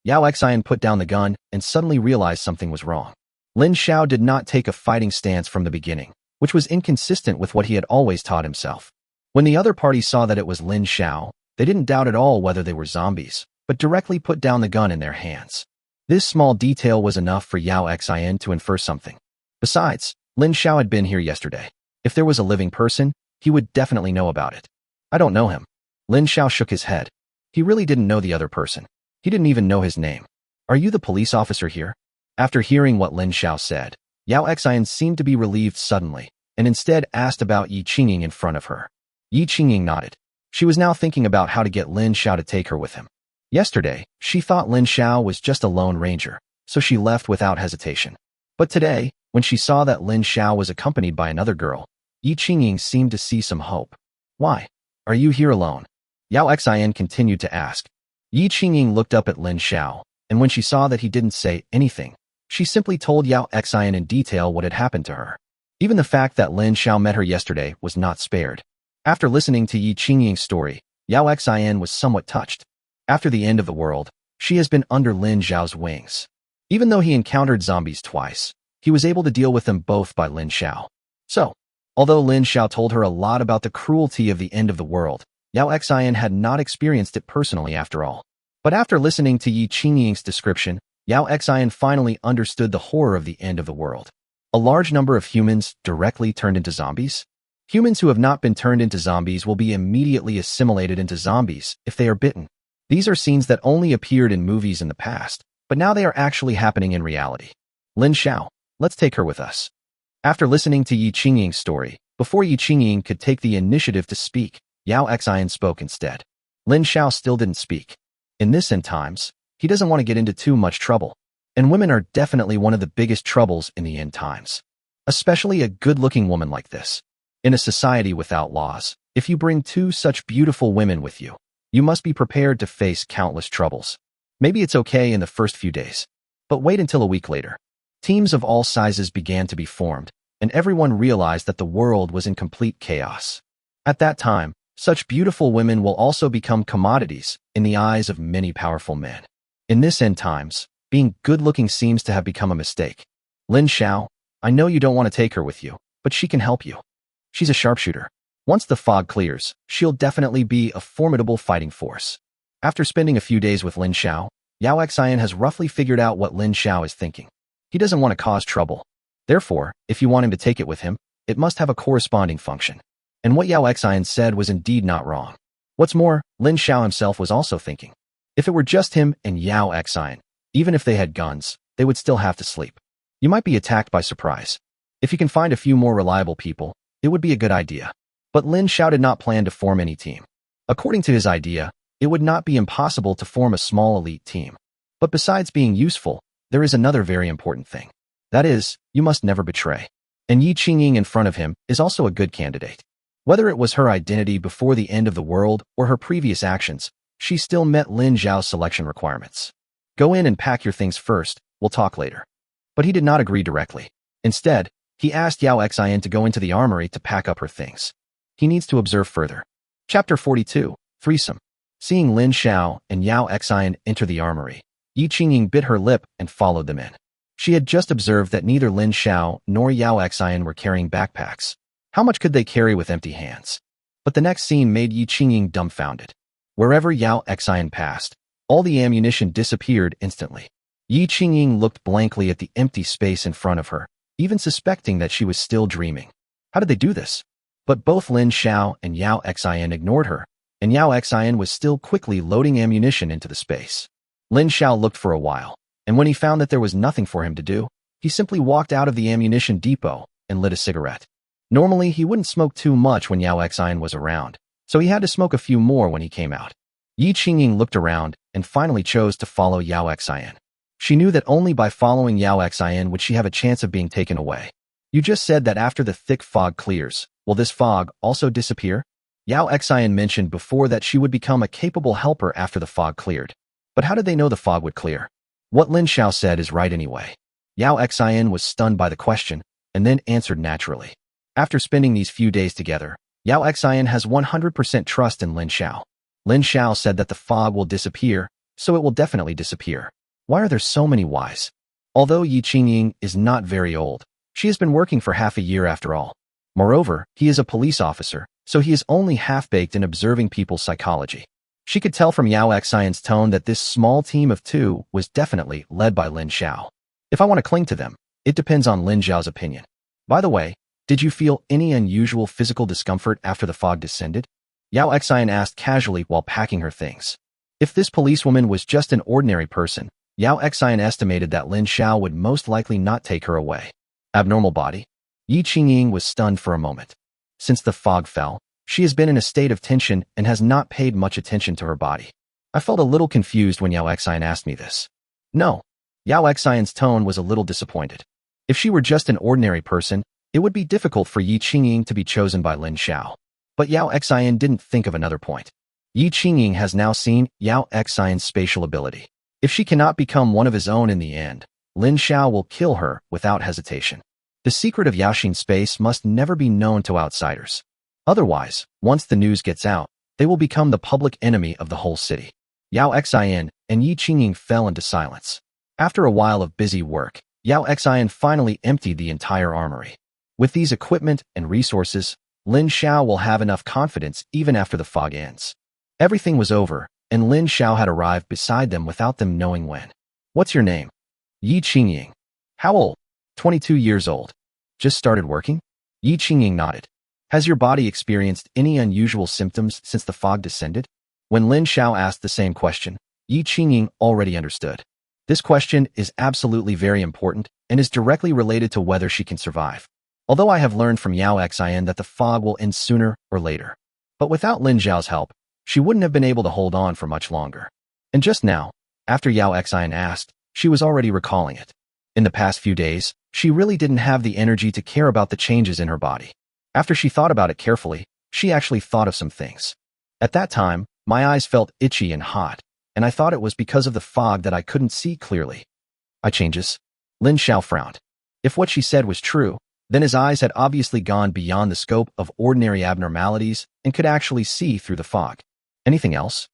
Yao Xian put down the gun and suddenly realized something was wrong. Lin Xiao did not take a fighting stance from the beginning, which was inconsistent with what he had always taught himself. When the other party saw that it was Lin Xiao, they didn't doubt at all whether they were zombies, but directly put down the gun in their hands. This small detail was enough for Yao Xian to infer something. Besides, Lin Xiao had been here yesterday. If there was a living person, he would definitely know about it. I don't know him. Lin Xiao shook his head. He really didn't know the other person. He didn't even know his name. Are you the police officer here? After hearing what Lin Xiao said, Yao Xian seemed to be relieved suddenly, and instead asked about Yi Qingying in front of her. Yi Qingying nodded. She was now thinking about how to get Lin Xiao to take her with him. Yesterday, she thought Lin Xiao was just a lone ranger, so she left without hesitation. But today, when she saw that Lin Xiao was accompanied by another girl, Yi Qingying seemed to see some hope. Why? Are you here alone? Yao Xian continued to ask. Yi Qingying looked up at Lin Xiao, and when she saw that he didn't say anything, she simply told Yao Xian in detail what had happened to her. Even the fact that Lin Xiao met her yesterday was not spared. After listening to Yi Qingying's story, Yao Xian was somewhat touched. After the end of the world, she has been under Lin Xiao's wings. Even though he encountered zombies twice, he was able to deal with them both by Lin Xiao. So, although Lin Xiao told her a lot about the cruelty of the end of the world, Yao Xian had not experienced it personally after all. But after listening to Yi Qingying's description, Yao Xian finally understood the horror of the end of the world. A large number of humans directly turned into zombies? Humans who have not been turned into zombies will be immediately assimilated into zombies if they are bitten. These are scenes that only appeared in movies in the past, but now they are actually happening in reality. Lin Xiao, let's take her with us. After listening to Yi Qingying's story, before Yi Qingying could take the initiative to speak, Yao Xian spoke instead. Lin Xiao still didn't speak. In this end times, he doesn't want to get into too much trouble. And women are definitely one of the biggest troubles in the end times. Especially a good-looking woman like this. In a society without laws, if you bring two such beautiful women with you, you must be prepared to face countless troubles. Maybe it's okay in the first few days, but wait until a week later. Teams of all sizes began to be formed, and everyone realized that the world was in complete chaos. At that time, such beautiful women will also become commodities in the eyes of many powerful men. In this end times, being good-looking seems to have become a mistake. Lin Xiao, I know you don't want to take her with you, but she can help you. She's a sharpshooter. Once the fog clears, she'll definitely be a formidable fighting force. After spending a few days with Lin Xiao, Yao Xian has roughly figured out what Lin Xiao is thinking. He doesn't want to cause trouble. Therefore, if you want him to take it with him, it must have a corresponding function. And what Yao Xian said was indeed not wrong. What's more, Lin Xiao himself was also thinking. If it were just him and Yao Xian, even if they had guns, they would still have to sleep. You might be attacked by surprise. If you can find a few more reliable people, it would be a good idea. But Lin Xiao did not plan to form any team. According to his idea, it would not be impossible to form a small elite team. But besides being useful, there is another very important thing. That is, you must never betray. And Yi Qingying in front of him is also a good candidate. Whether it was her identity before the end of the world or her previous actions, she still met Lin Xiao's selection requirements. Go in and pack your things first, we'll talk later. But he did not agree directly. Instead, he asked Yao Xian to go into the armory to pack up her things. He needs to observe further. Chapter 42, Threesome. Seeing Lin Xiao and Yao Xian enter the armory, Yi Qingying bit her lip and followed them in. She had just observed that neither Lin Xiao nor Yao Xian were carrying backpacks. How much could they carry with empty hands? But the next scene made Yi Qingying dumbfounded. Wherever Yao Xian passed, all the ammunition disappeared instantly. Yi Qingying looked blankly at the empty space in front of her, even suspecting that she was still dreaming. How did they do this? But both Lin Xiao and Yao Xian ignored her, and Yao Xian was still quickly loading ammunition into the space. Lin Xiao looked for a while, and when he found that there was nothing for him to do, he simply walked out of the ammunition depot and lit a cigarette. Normally, he wouldn't smoke too much when Yao Xian was around, so he had to smoke a few more when he came out. Yi Qingying looked around and finally chose to follow Yao Xian. She knew that only by following Yao Xian would she have a chance of being taken away. You just said that after the thick fog clears, will this fog also disappear? Yao Xian mentioned before that she would become a capable helper after the fog cleared. But how did they know the fog would clear? What Lin Xiao said is right anyway. Yao Xian was stunned by the question, and then answered naturally. After spending these few days together, Yao Xian has 100% trust in Lin Xiao. Lin Xiao said that the fog will disappear, so it will definitely disappear. Why are there so many whys? Although Yi Qingying is not very old, she has been working for half a year after all. Moreover, he is a police officer, so he is only half-baked in observing people's psychology. She could tell from Yao Xian's tone that this small team of two was definitely led by Lin Xiao. If I want to cling to them, it depends on Lin Xiao's opinion. By the way, did you feel any unusual physical discomfort after the fog descended? Yao Xian asked casually while packing her things. If this policewoman was just an ordinary person, Yao Xian estimated that Lin Xiao would most likely not take her away. Abnormal body? Yi Qingying was stunned for a moment. Since the fog fell, she has been in a state of tension and has not paid much attention to her body. I felt a little confused when Yao Xian asked me this. No. Yao Xian's tone was a little disappointed. If she were just an ordinary person, it would be difficult for Yi Qingying to be chosen by Lin Xiao. But Yao Xian didn't think of another point. Yi Qingying has now seen Yao Xian's spatial ability. If she cannot become one of his own in the end, Lin Xiao will kill her without hesitation. The secret of Yaoxin's space must never be known to outsiders. Otherwise, once the news gets out, they will become the public enemy of the whole city. Yao Xian and Yi Qingying fell into silence. After a while of busy work, Yao Xian finally emptied the entire armory. With these equipment and resources, Lin Xiao will have enough confidence even after the fog ends. Everything was over, and Lin Xiao had arrived beside them without them knowing when. What's your name? Yi Qingying. How old? 22 years old. Just started working? Yi Qingying nodded. Has your body experienced any unusual symptoms since the fog descended? When Lin Xiao asked the same question, Yi Qingying already understood. This question is absolutely very important and is directly related to whether she can survive. Although I have learned from Yao Xian that the fog will end sooner or later. But without Lin Xiao's help, she wouldn't have been able to hold on for much longer. And just now, after Yao Xian asked, she was already recalling it. In the past few days, she really didn't have the energy to care about the changes in her body. After she thought about it carefully, she actually thought of some things. At that time, my eyes felt itchy and hot, and I thought it was because of the fog that I couldn't see clearly. Changes? Lin Xiao frowned. If what she said was true, then his eyes had obviously gone beyond the scope of ordinary abnormalities and could actually see through the fog. Anything else?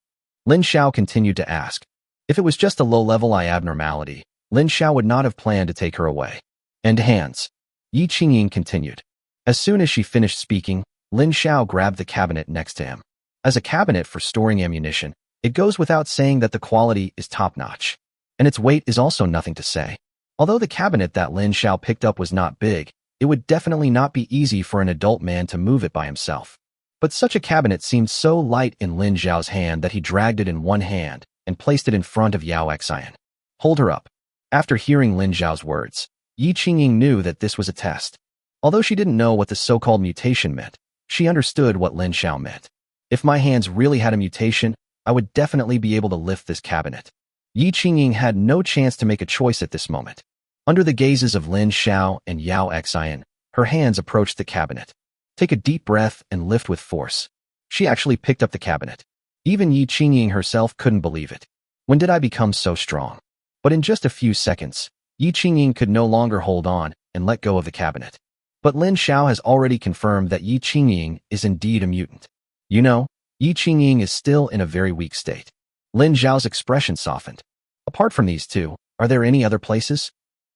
Lin Xiao continued to ask. If it was just a low-level eye abnormality, Lin Xiao would not have planned to take her away. And hands. Yi Qingying continued. As soon as she finished speaking, Lin Xiao grabbed the cabinet next to him. As a cabinet for storing ammunition, it goes without saying that the quality is top-notch. And its weight is also nothing to say. Although the cabinet that Lin Xiao picked up was not big, it would definitely not be easy for an adult man to move it by himself. But such a cabinet seemed so light in Lin Xiao's hand that he dragged it in one hand and placed it in front of Yao Xian. Hold her up. After hearing Lin Xiao's words, Yi Qingying knew that this was a test. Although she didn't know what the so-called mutation meant, she understood what Lin Xiao meant. If my hands really had a mutation, I would definitely be able to lift this cabinet. Yi Qingying had no chance to make a choice at this moment. Under the gazes of Lin Xiao and Yao Xian, her hands approached the cabinet. Take a deep breath and lift with force. She actually picked up the cabinet. Even Yi Qingying herself couldn't believe it. When did I become so strong? But in just a few seconds, Yi Qingying could no longer hold on and let go of the cabinet. But Lin Xiao has already confirmed that Yi Qingying is indeed a mutant. You know, Yi Qingying is still in a very weak state. Lin Xiao's expression softened. Apart from these two, are there any other places?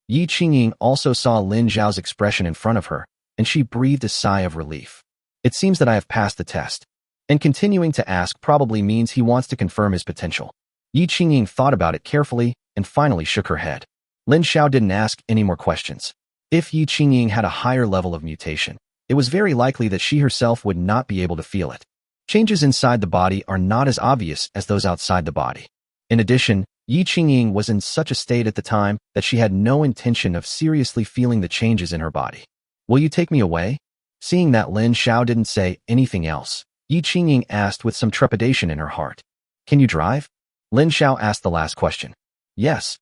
Yi Qingying also saw Lin Xiao's expression in front of her, and she breathed a sigh of relief. It seems that I have passed the test. And continuing to ask probably means he wants to confirm his potential. Yi Qingying thought about it carefully and finally shook her head. Lin Xiao didn't ask any more questions. If Yi Qingying had a higher level of mutation, it was very likely that she herself would not be able to feel it. Changes inside the body are not as obvious as those outside the body. In addition, Yi Qingying was in such a state at the time that she had no intention of seriously feeling the changes in her body. Will you take me away? Seeing that Lin Xiao didn't say anything else, Yi Qingying asked with some trepidation in her heart. Can you drive? Lin Xiao asked the last question. Yes.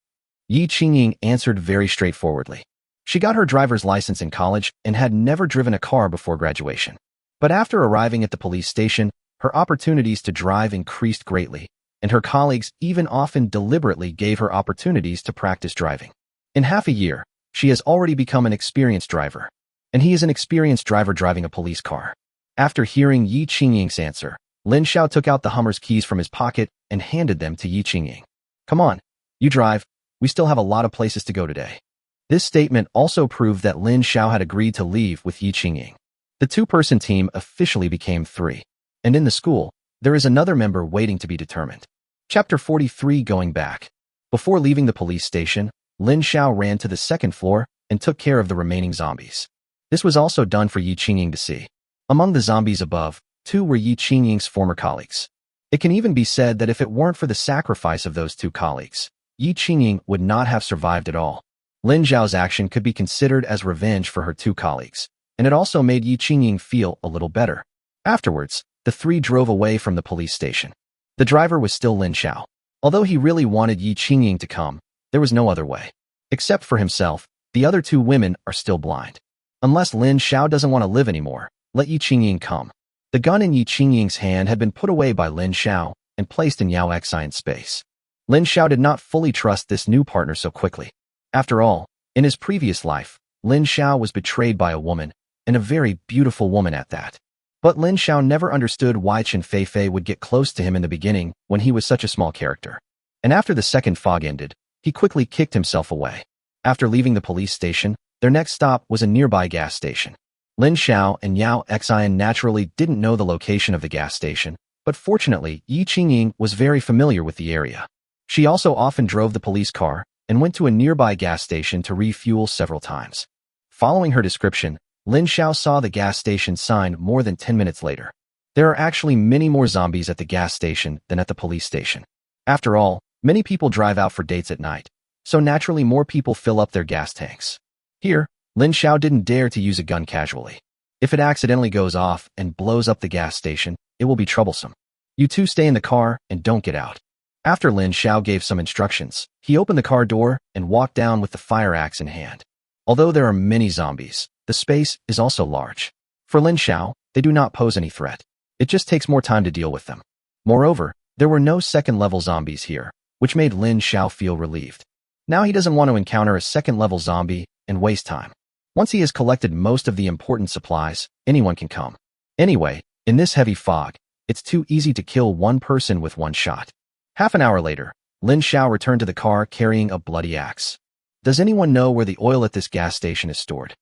Yi Qingying answered very straightforwardly. She got her driver's license in college and had never driven a car before graduation. But after arriving at the police station, her opportunities to drive increased greatly, and her colleagues even often deliberately gave her opportunities to practice driving. In half a year, she has already become an experienced driver. And he is an experienced driver driving a police car. After hearing Yi Qingying's answer, Lin Xiao took out the Hummer's keys from his pocket and handed them to Yi Qingying. Come on, you drive. We still have a lot of places to go today. This statement also proved that Lin Xiao had agreed to leave with Yi Qingying. The two-person team officially became 3. And in the school, there is another member waiting to be determined. Chapter 43 Going Back. Before leaving the police station, Lin Xiao ran to the second floor and took care of the remaining zombies. This was also done for Yi Qingying to see. Among the zombies above, 2 were Yi Qingying's former colleagues. It can even be said that if it weren't for the sacrifice of those 2 colleagues, Yi Qingying would not have survived at all. Lin Xiao's action could be considered as revenge for her two colleagues, and it also made Yi Qingying feel a little better. Afterwards, the three drove away from the police station. The driver was still Lin Xiao. Although he really wanted Yi Qingying to come, there was no other way. Except for himself, the other two women are still blind. Unless Lin Xiao doesn't want to live anymore, let Yi Qingying come. The gun in Yi Qingying's hand had been put away by Lin Xiao and placed in Yao Xian's space. Lin Xiao did not fully trust this new partner so quickly. After all, in his previous life, Lin Xiao was betrayed by a woman, and a very beautiful woman at that. But Lin Xiao never understood why Chen Feifei would get close to him in the beginning when he was such a small character. And after the second fog ended, he quickly kicked himself away. After leaving the police station, their next stop was a nearby gas station. Lin Xiao and Yao Xian naturally didn't know the location of the gas station, but fortunately, Yi Qingying was very familiar with the area. She also often drove the police car and went to a nearby gas station to refuel several times. Following her description, Lin Xiao saw the gas station sign more than 10 minutes later. There are actually many more zombies at the gas station than at the police station. After all, many people drive out for dates at night, so naturally more people fill up their gas tanks. Here, Lin Xiao didn't dare to use a gun casually. If it accidentally goes off and blows up the gas station, it will be troublesome. You two stay in the car and don't get out. After Lin Xiao gave some instructions, he opened the car door and walked down with the fire axe in hand. Although there are many zombies, the space is also large. For Lin Xiao, they do not pose any threat. It just takes more time to deal with them. Moreover, there were no second-level zombies here, which made Lin Xiao feel relieved. Now he doesn't want to encounter a second-level zombie and waste time. Once he has collected most of the important supplies, anyone can come. Anyway, in this heavy fog, it's too easy to kill one person with one shot. Half an hour later, Lin Xiao returned to the car carrying a bloody axe. Does anyone know where the oil at this gas station is stored?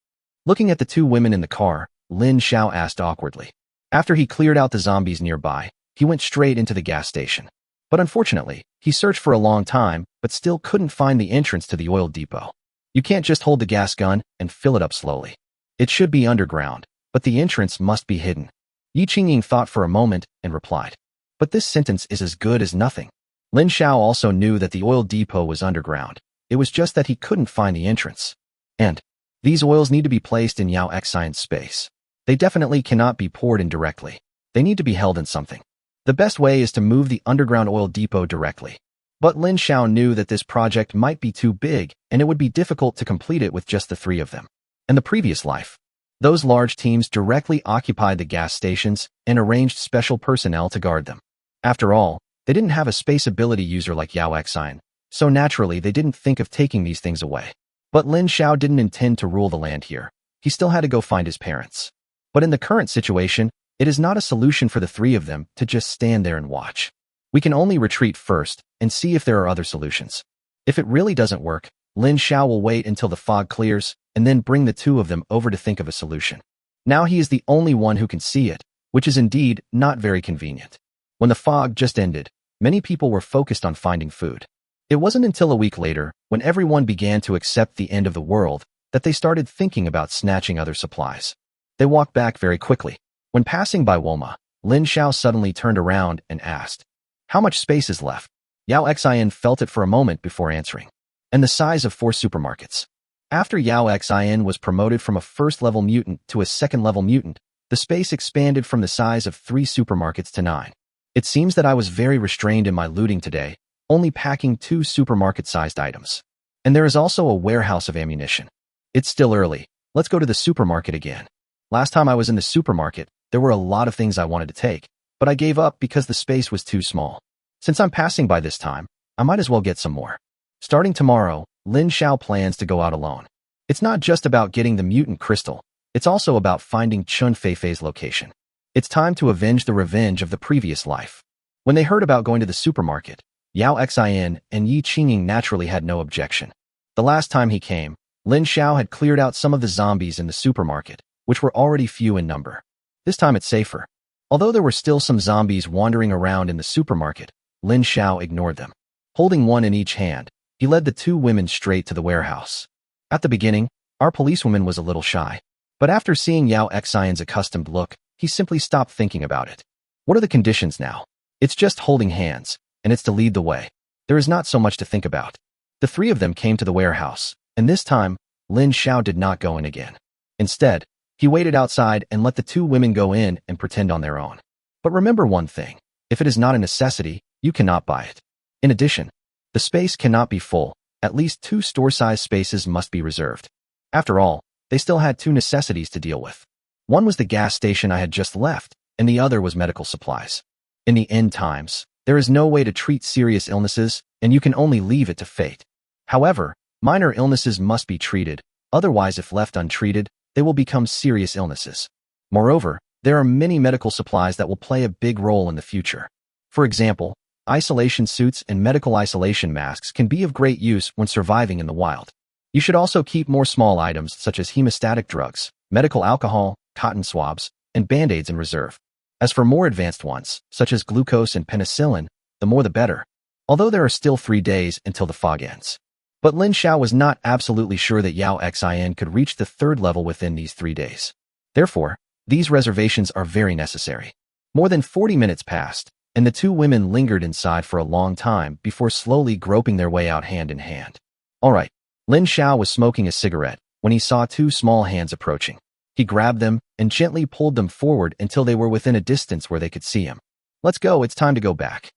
Looking at the two women in the car, Lin Xiao asked awkwardly. After he cleared out the zombies nearby, he went straight into the gas station. But unfortunately, he searched for a long time, but still couldn't find the entrance to the oil depot. You can't just hold the gas gun and fill it up slowly. It should be underground, but the entrance must be hidden. Yi Qingying thought for a moment and replied. But this sentence is as good as nothing. Lin Xiao also knew that the oil depot was underground. It was just that he couldn't find the entrance. And these oils need to be placed in Yao Xian's space. They definitely cannot be poured in directly. They need to be held in something. The best way is to move the underground oil depot directly. But Lin Xiao knew that this project might be too big and it would be difficult to complete it with just the three of them. In the previous life, those large teams directly occupied the gas stations and arranged special personnel to guard them. After all, they didn't have a space ability user like Yao Xian, so naturally they didn't think of taking these things away. But Lin Xiao didn't intend to rule the land here. He still had to go find his parents. But in the current situation, it is not a solution for the three of them to just stand there and watch. We can only retreat first and see if there are other solutions. If it really doesn't work, Lin Xiao will wait until the fog clears and then bring the two of them over to think of a solution. Now he is the only one who can see it, which is indeed not very convenient. When the fog just ended, many people were focused on finding food. It wasn't until a week later, when everyone began to accept the end of the world, that they started thinking about snatching other supplies. They walked back very quickly. When passing by Woma, Lin Xiao suddenly turned around and asked, "How much space is left?" Yao Xian felt it for a moment before answering. "And the size of 4 supermarkets." After Yao Xian was promoted from a first-level mutant to a second-level mutant, the space expanded from the size of 3 supermarkets to 9. It seems that I was very restrained in my looting today, only packing 2 supermarket-sized items. And there is also a warehouse of ammunition. It's still early. Let's go to the supermarket again. Last time I was in the supermarket, there were a lot of things I wanted to take, but I gave up because the space was too small. Since I'm passing by this time, I might as well get some more. Starting tomorrow, Lin Xiao plans to go out alone. It's not just about getting the mutant crystal, it's also about finding Chen Feifei's location. It's time to avenge the revenge of the previous life. When they heard about going to the supermarket, Yao Xian and Yi Qingying naturally had no objection. The last time he came, Lin Xiao had cleared out some of the zombies in the supermarket, which were already few in number. This time it's safer. Although there were still some zombies wandering around in the supermarket, Lin Xiao ignored them. Holding one in each hand, he led the 2 women straight to the warehouse. At the beginning, our policewoman was a little shy. But after seeing Yao Xian's accustomed look, he simply stopped thinking about it. What are the conditions now? It's just holding hands, and it's to lead the way. There is not so much to think about. The 3 of them came to the warehouse, And this time, Lin Xiao did not go in again. Instead, he waited outside and let the two women go in and pretend on their own. But remember one thing, if it is not a necessity, you cannot buy it. In addition, the space cannot be full, at least 2 store-size spaces must be reserved. After all, they still had 2 necessities to deal with. One was the gas station I had just left, and the other was medical supplies. In the end times, there is no way to treat serious illnesses, and you can only leave it to fate. However, minor illnesses must be treated, otherwise if left untreated, they will become serious illnesses. Moreover, there are many medical supplies that will play a big role in the future. For example, isolation suits and medical isolation masks can be of great use when surviving in the wild. You should also keep more small items such as hemostatic drugs, medical alcohol, cotton swabs, and band-aids in reserve. As for more advanced ones, such as glucose and penicillin, the more the better, although there are still 3 days until the fog ends. But Lin Xiao was not absolutely sure that Yao Xin could reach the 3rd level within these 3 days. Therefore, these reservations are very necessary. More than 40 minutes passed, and the 2 women lingered inside for a long time before slowly groping their way out hand in hand. All right, Lin Xiao was smoking a cigarette when he saw 2 small hands approaching. He grabbed them and gently pulled them forward until they were within a distance where they could see him. Let's go, it's time to go back.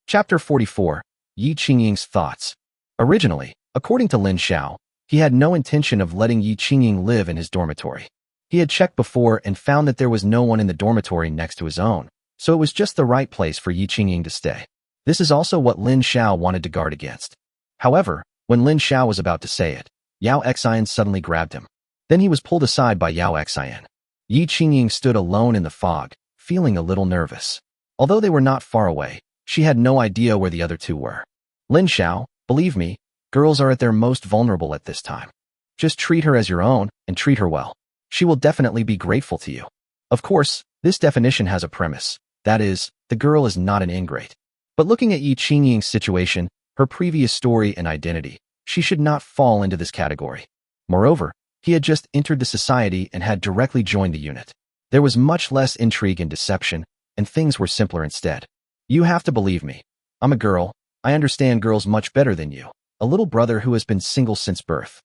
Chapter 44, Yi Qingying's Thoughts. Originally, according to Lin Xiao, he had no intention of letting Yi Qingying live in his dormitory. He had checked before and found that there was no one in the dormitory next to his own, so it was just the right place for Yi Qingying to stay. This is also what Lin Xiao wanted to guard against. However, when Lin Xiao was about to say it, Yao Xin suddenly grabbed him. Then he was pulled aside by Yao Xin. Yi Qingying stood alone in the fog, feeling a little nervous. Although they were not far away, she had no idea where the other 2 were. Lin Xiao, believe me, girls are at their most vulnerable at this time. Just treat her as your own and treat her well. She will definitely be grateful to you. Of course, this definition has a premise. That is, the girl is not an ingrate. But looking at Yi Qingying's situation, her previous story and identity, she should not fall into this category. Moreover, he had just entered the society and had directly joined the unit. There was much less intrigue and deception, and things were simpler instead. You have to believe me. I'm a girl. I understand girls much better than you. A little brother who has been single since birth.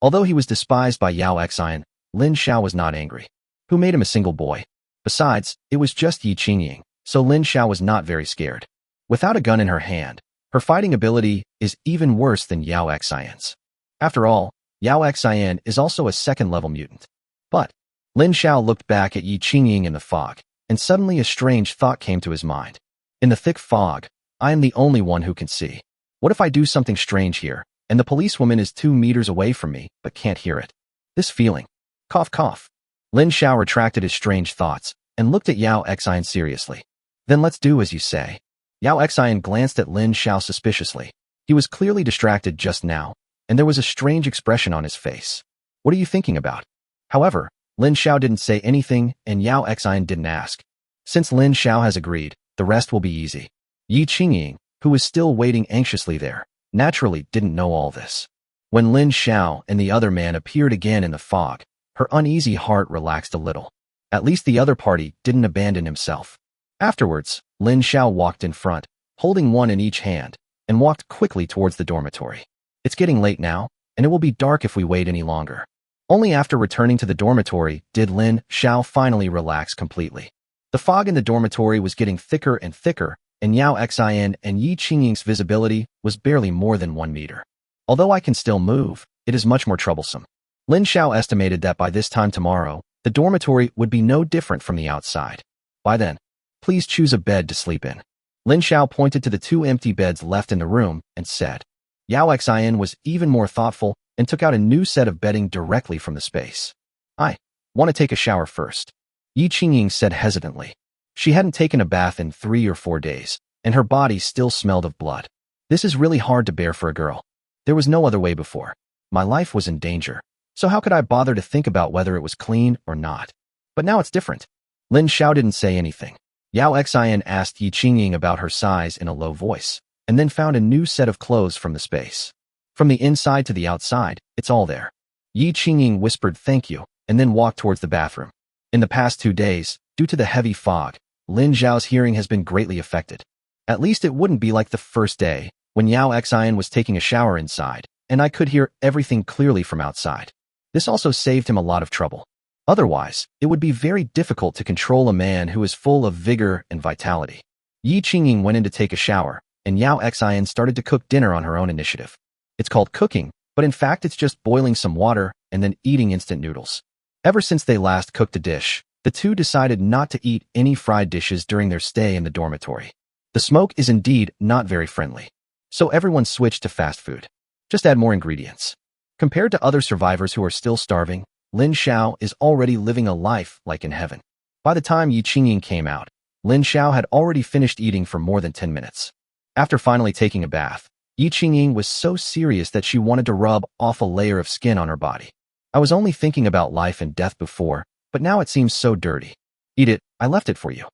Although he was despised by Yao Xin, Lin Xiao was not angry. Who made him a single boy? Besides, it was just Yi Qingying, so Lin Xiao was not very scared. Without a gun in her hand, her fighting ability is even worse than Yao Xin's. After all, Yao Xin is also a 2nd-level mutant. But Lin Xiao looked back at Yi Qingying in the fog, and suddenly a strange thought came to his mind. In the thick fog, I am the only one who can see. What if I do something strange here, and the policewoman is 2 meters away from me, but can't hear it? This feeling. Cough, cough. Lin Xiao retracted his strange thoughts, and looked at Yao Xin seriously. Then let's do as you say. Yao Xin glanced at Lin Xiao suspiciously. He was clearly distracted just now, and there was a strange expression on his face. What are you thinking about? However, Lin Xiao didn't say anything, and Yao Xin didn't ask. Since Lin Xiao has agreed, the rest will be easy. Yi Qingying, who was still waiting anxiously there, naturally didn't know all this. When Lin Xiao and the other man appeared again in the fog, her uneasy heart relaxed a little. At least the other party didn't abandon himself. Afterwards, Lin Xiao walked in front, holding one in each hand, and walked quickly towards the dormitory. It's getting late now, and it will be dark if we wait any longer. Only after returning to the dormitory did Lin Xiao finally relax completely. The fog in the dormitory was getting thicker and thicker, and Yao Xin and Yi Qingying's visibility was barely more than 1 meter. Although I can still move, it is much more troublesome. Lin Xiao estimated that by this time tomorrow, the dormitory would be no different from the outside. By then, please choose a bed to sleep in. Lin Xiao pointed to the 2 empty beds left in the room and said. Yao Xin was even more thoughtful and took out a new set of bedding directly from the space. I want to take a shower first. Yi Qingying said hesitantly. She hadn't taken a bath in 3 or 4 days, and her body still smelled of blood. This is really hard to bear for a girl. There was no other way before. My life was in danger, so how could I bother to think about whether it was clean or not? But now it's different. Lin Xiao didn't say anything. Yao Xin asked Yi Qingying about her size in a low voice, and then found a new set of clothes from the space. From the inside to the outside, it's all there. Yi Qingying whispered thank you, and then walked towards the bathroom. In the past 2 days, due to the heavy fog, Lin Xiao's hearing has been greatly affected. At least it wouldn't be like the first day, when Yao Xin was taking a shower inside, and I could hear everything clearly from outside. This also saved him a lot of trouble. Otherwise, it would be very difficult to control a man who is full of vigor and vitality. Yi Qingying went in to take a shower, and Yao Xian started to cook dinner on her own initiative. It's called cooking, but in fact it's just boiling some water and then eating instant noodles. Ever since they last cooked a dish, the two decided not to eat any fried dishes during their stay in the dormitory. The smoke is indeed not very friendly. So everyone switched to fast food. Just add more ingredients. Compared to other survivors who are still starving, Lin Xiao is already living a life like in heaven. By the time Yi Qingying came out, Lin Xiao had already finished eating for more than 10 minutes. After finally taking a bath, Yi Qingying was so serious that she wanted to rub off a layer of skin on her body. I was only thinking about life and death before, but now it seems so dirty. Eat it, I left it for you.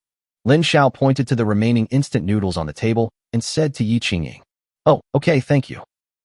Lin Xiao pointed to the remaining instant noodles on the table and said to Yi Qingying, "Oh, okay, thank you."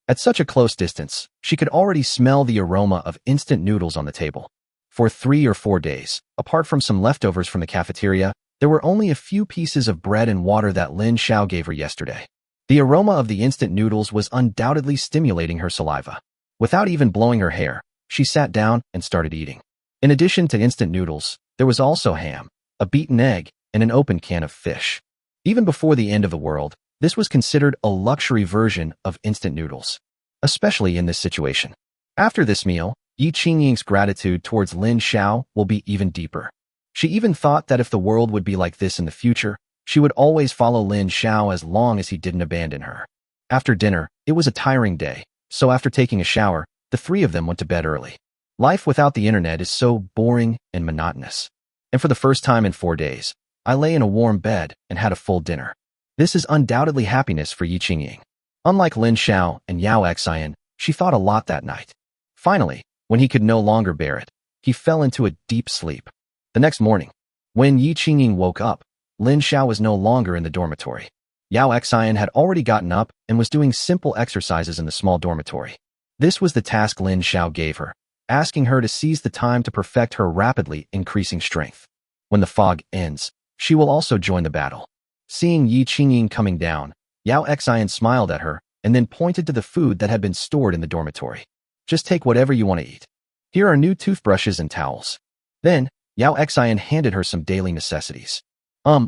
At such a close distance, she could already smell the aroma of instant noodles on the table. For 3 or 4 days, apart from some leftovers from the cafeteria, there were only a few pieces of bread and water that Lin Xiao gave her yesterday. The aroma of the instant noodles was undoubtedly stimulating her saliva. Without even blowing her hair, she sat down and started eating. In addition to instant noodles, there was also ham, a beaten egg, and an open can of fish. Even before the end of the world, this was considered a luxury version of instant noodles, especially in this situation. After this meal, Yi Qingying's gratitude towards Lin Xiao will be even deeper. She even thought that if the world would be like this in the future, she would always follow Lin Xiao as long as he didn't abandon her. After dinner, it was a tiring day, so after taking a shower, the three of them went to bed early. Life without the internet is so boring and monotonous. And for the first time in 4 days, I lay in a warm bed and had a full dinner. This is undoubtedly happiness for Yi Qingying. Unlike Lin Xiao and Yao Xian, she thought a lot that night. Finally, when he could no longer bear it, he fell into a deep sleep. The next morning, when Yi Qingying woke up, Lin Xiao was no longer in the dormitory. Yao Xian had already gotten up and was doing simple exercises in the small dormitory. This was the task Lin Xiao gave her, asking her to seize the time to perfect her rapidly increasing strength. When the fog ends, she will also join the battle. Seeing Yi Qingying coming down, Yao Xian smiled at her and then pointed to the food that had been stored in the dormitory. Just take whatever you want to eat. Here are new toothbrushes and towels. Then, Yao Xian handed her some daily necessities.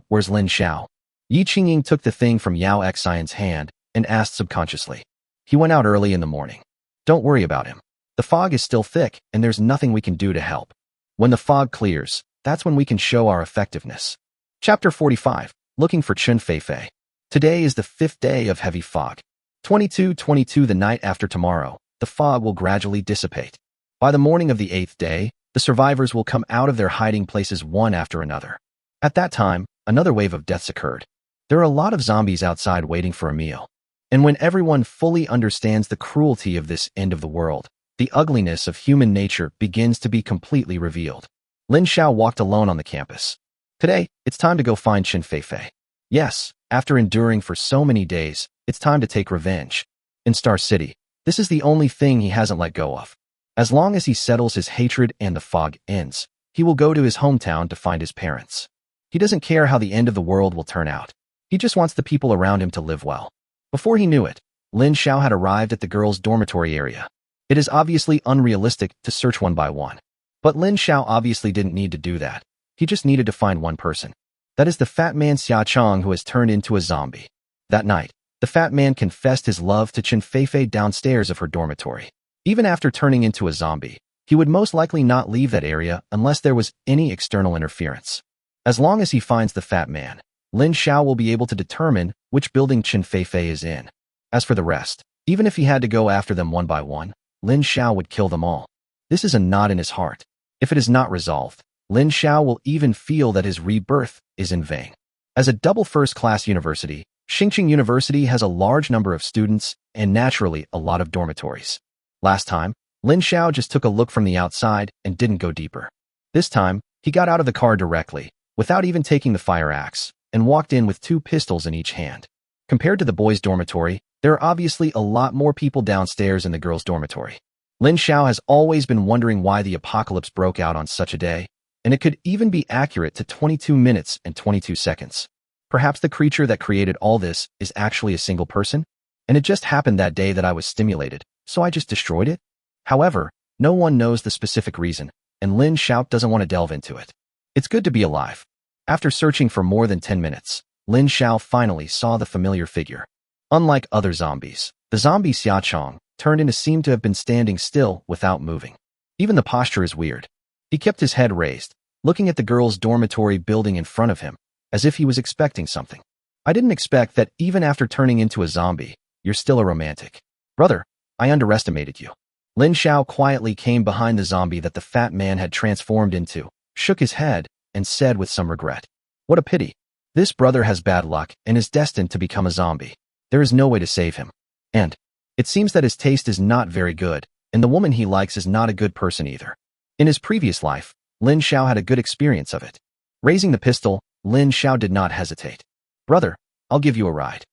Where's Lin Xiao? Yi Qingying took the thing from Yao Xian's hand and asked subconsciously. He went out early in the morning. Don't worry about him. The fog is still thick and there's nothing we can do to help. When the fog clears, that's when we can show our effectiveness. Chapter 45. Looking for Chen Feifei. Today is the 5th day of heavy fog. 22:22 the night after tomorrow, the fog will gradually dissipate. By the morning of the 8th day, the survivors will come out of their hiding places one after another. At that time, another wave of deaths occurred. There are a lot of zombies outside waiting for a meal. And when everyone fully understands the cruelty of this end of the world, the ugliness of human nature begins to be completely revealed. Lin Xiao walked alone on the campus. Today, it's time to go find Chen Feifei. Yes, after enduring for so many days, it's time to take revenge. In Star City, this is the only thing he hasn't let go of. As long as he settles his hatred and the fog ends, he will go to his hometown to find his parents. He doesn't care how the end of the world will turn out. He just wants the people around him to live well. Before he knew it, Lin Xiao had arrived at the girls' dormitory area. It is obviously unrealistic to search one by one. But Lin Xiao obviously didn't need to do that. He just needed to find one person. That is the fat man Xia Chong who has turned into a zombie. That night, the fat man confessed his love to Chen Feifei downstairs of her dormitory. Even after turning into a zombie, he would most likely not leave that area unless there was any external interference. As long as he finds the fat man, Lin Xiao will be able to determine which building Chen Feifei is in. As for the rest, even if he had to go after them one by one, Lin Xiao would kill them all. This is a knot in his heart. If it is not resolved, Lin Xiao will even feel that his rebirth is in vain. As a double first-class university, Xingqing University has a large number of students and naturally a lot of dormitories. Last time, Lin Xiao just took a look from the outside and didn't go deeper. This time, he got out of the car directly, without even taking the fire axe, and walked in with 2 pistols in each hand. Compared to the boys' dormitory, there are obviously a lot more people downstairs in the girls' dormitory. Lin Xiao has always been wondering why the apocalypse broke out on such a day, and it could even be accurate to 22 minutes and 22 seconds. Perhaps the creature that created all this is actually a single person? And it just happened that day that I was stimulated, so I just destroyed it? However, no one knows the specific reason, and Lin Xiao doesn't want to delve into it. It's good to be alive. After searching for more than 10 minutes, Lin Xiao finally saw the familiar figure. Unlike other zombies, the zombie Xiaochong turned into seemed to have been standing still without moving. Even the posture is weird. He kept his head raised, looking at the girls' dormitory building in front of him, as if he was expecting something. I didn't expect that even after turning into a zombie, you're still a romantic. Brother, I underestimated you. Lin Xiao quietly came behind the zombie that the fat man had transformed into, shook his head, and said with some regret, "What a pity. This brother has bad luck and is destined to become a zombie. There is no way to save him. And it seems that his taste is not very good, and the woman he likes is not a good person either." In his previous life, Lin Xiao had a good experience of it. Raising the pistol, Lin Xiao did not hesitate. "Brother, I'll give you a ride."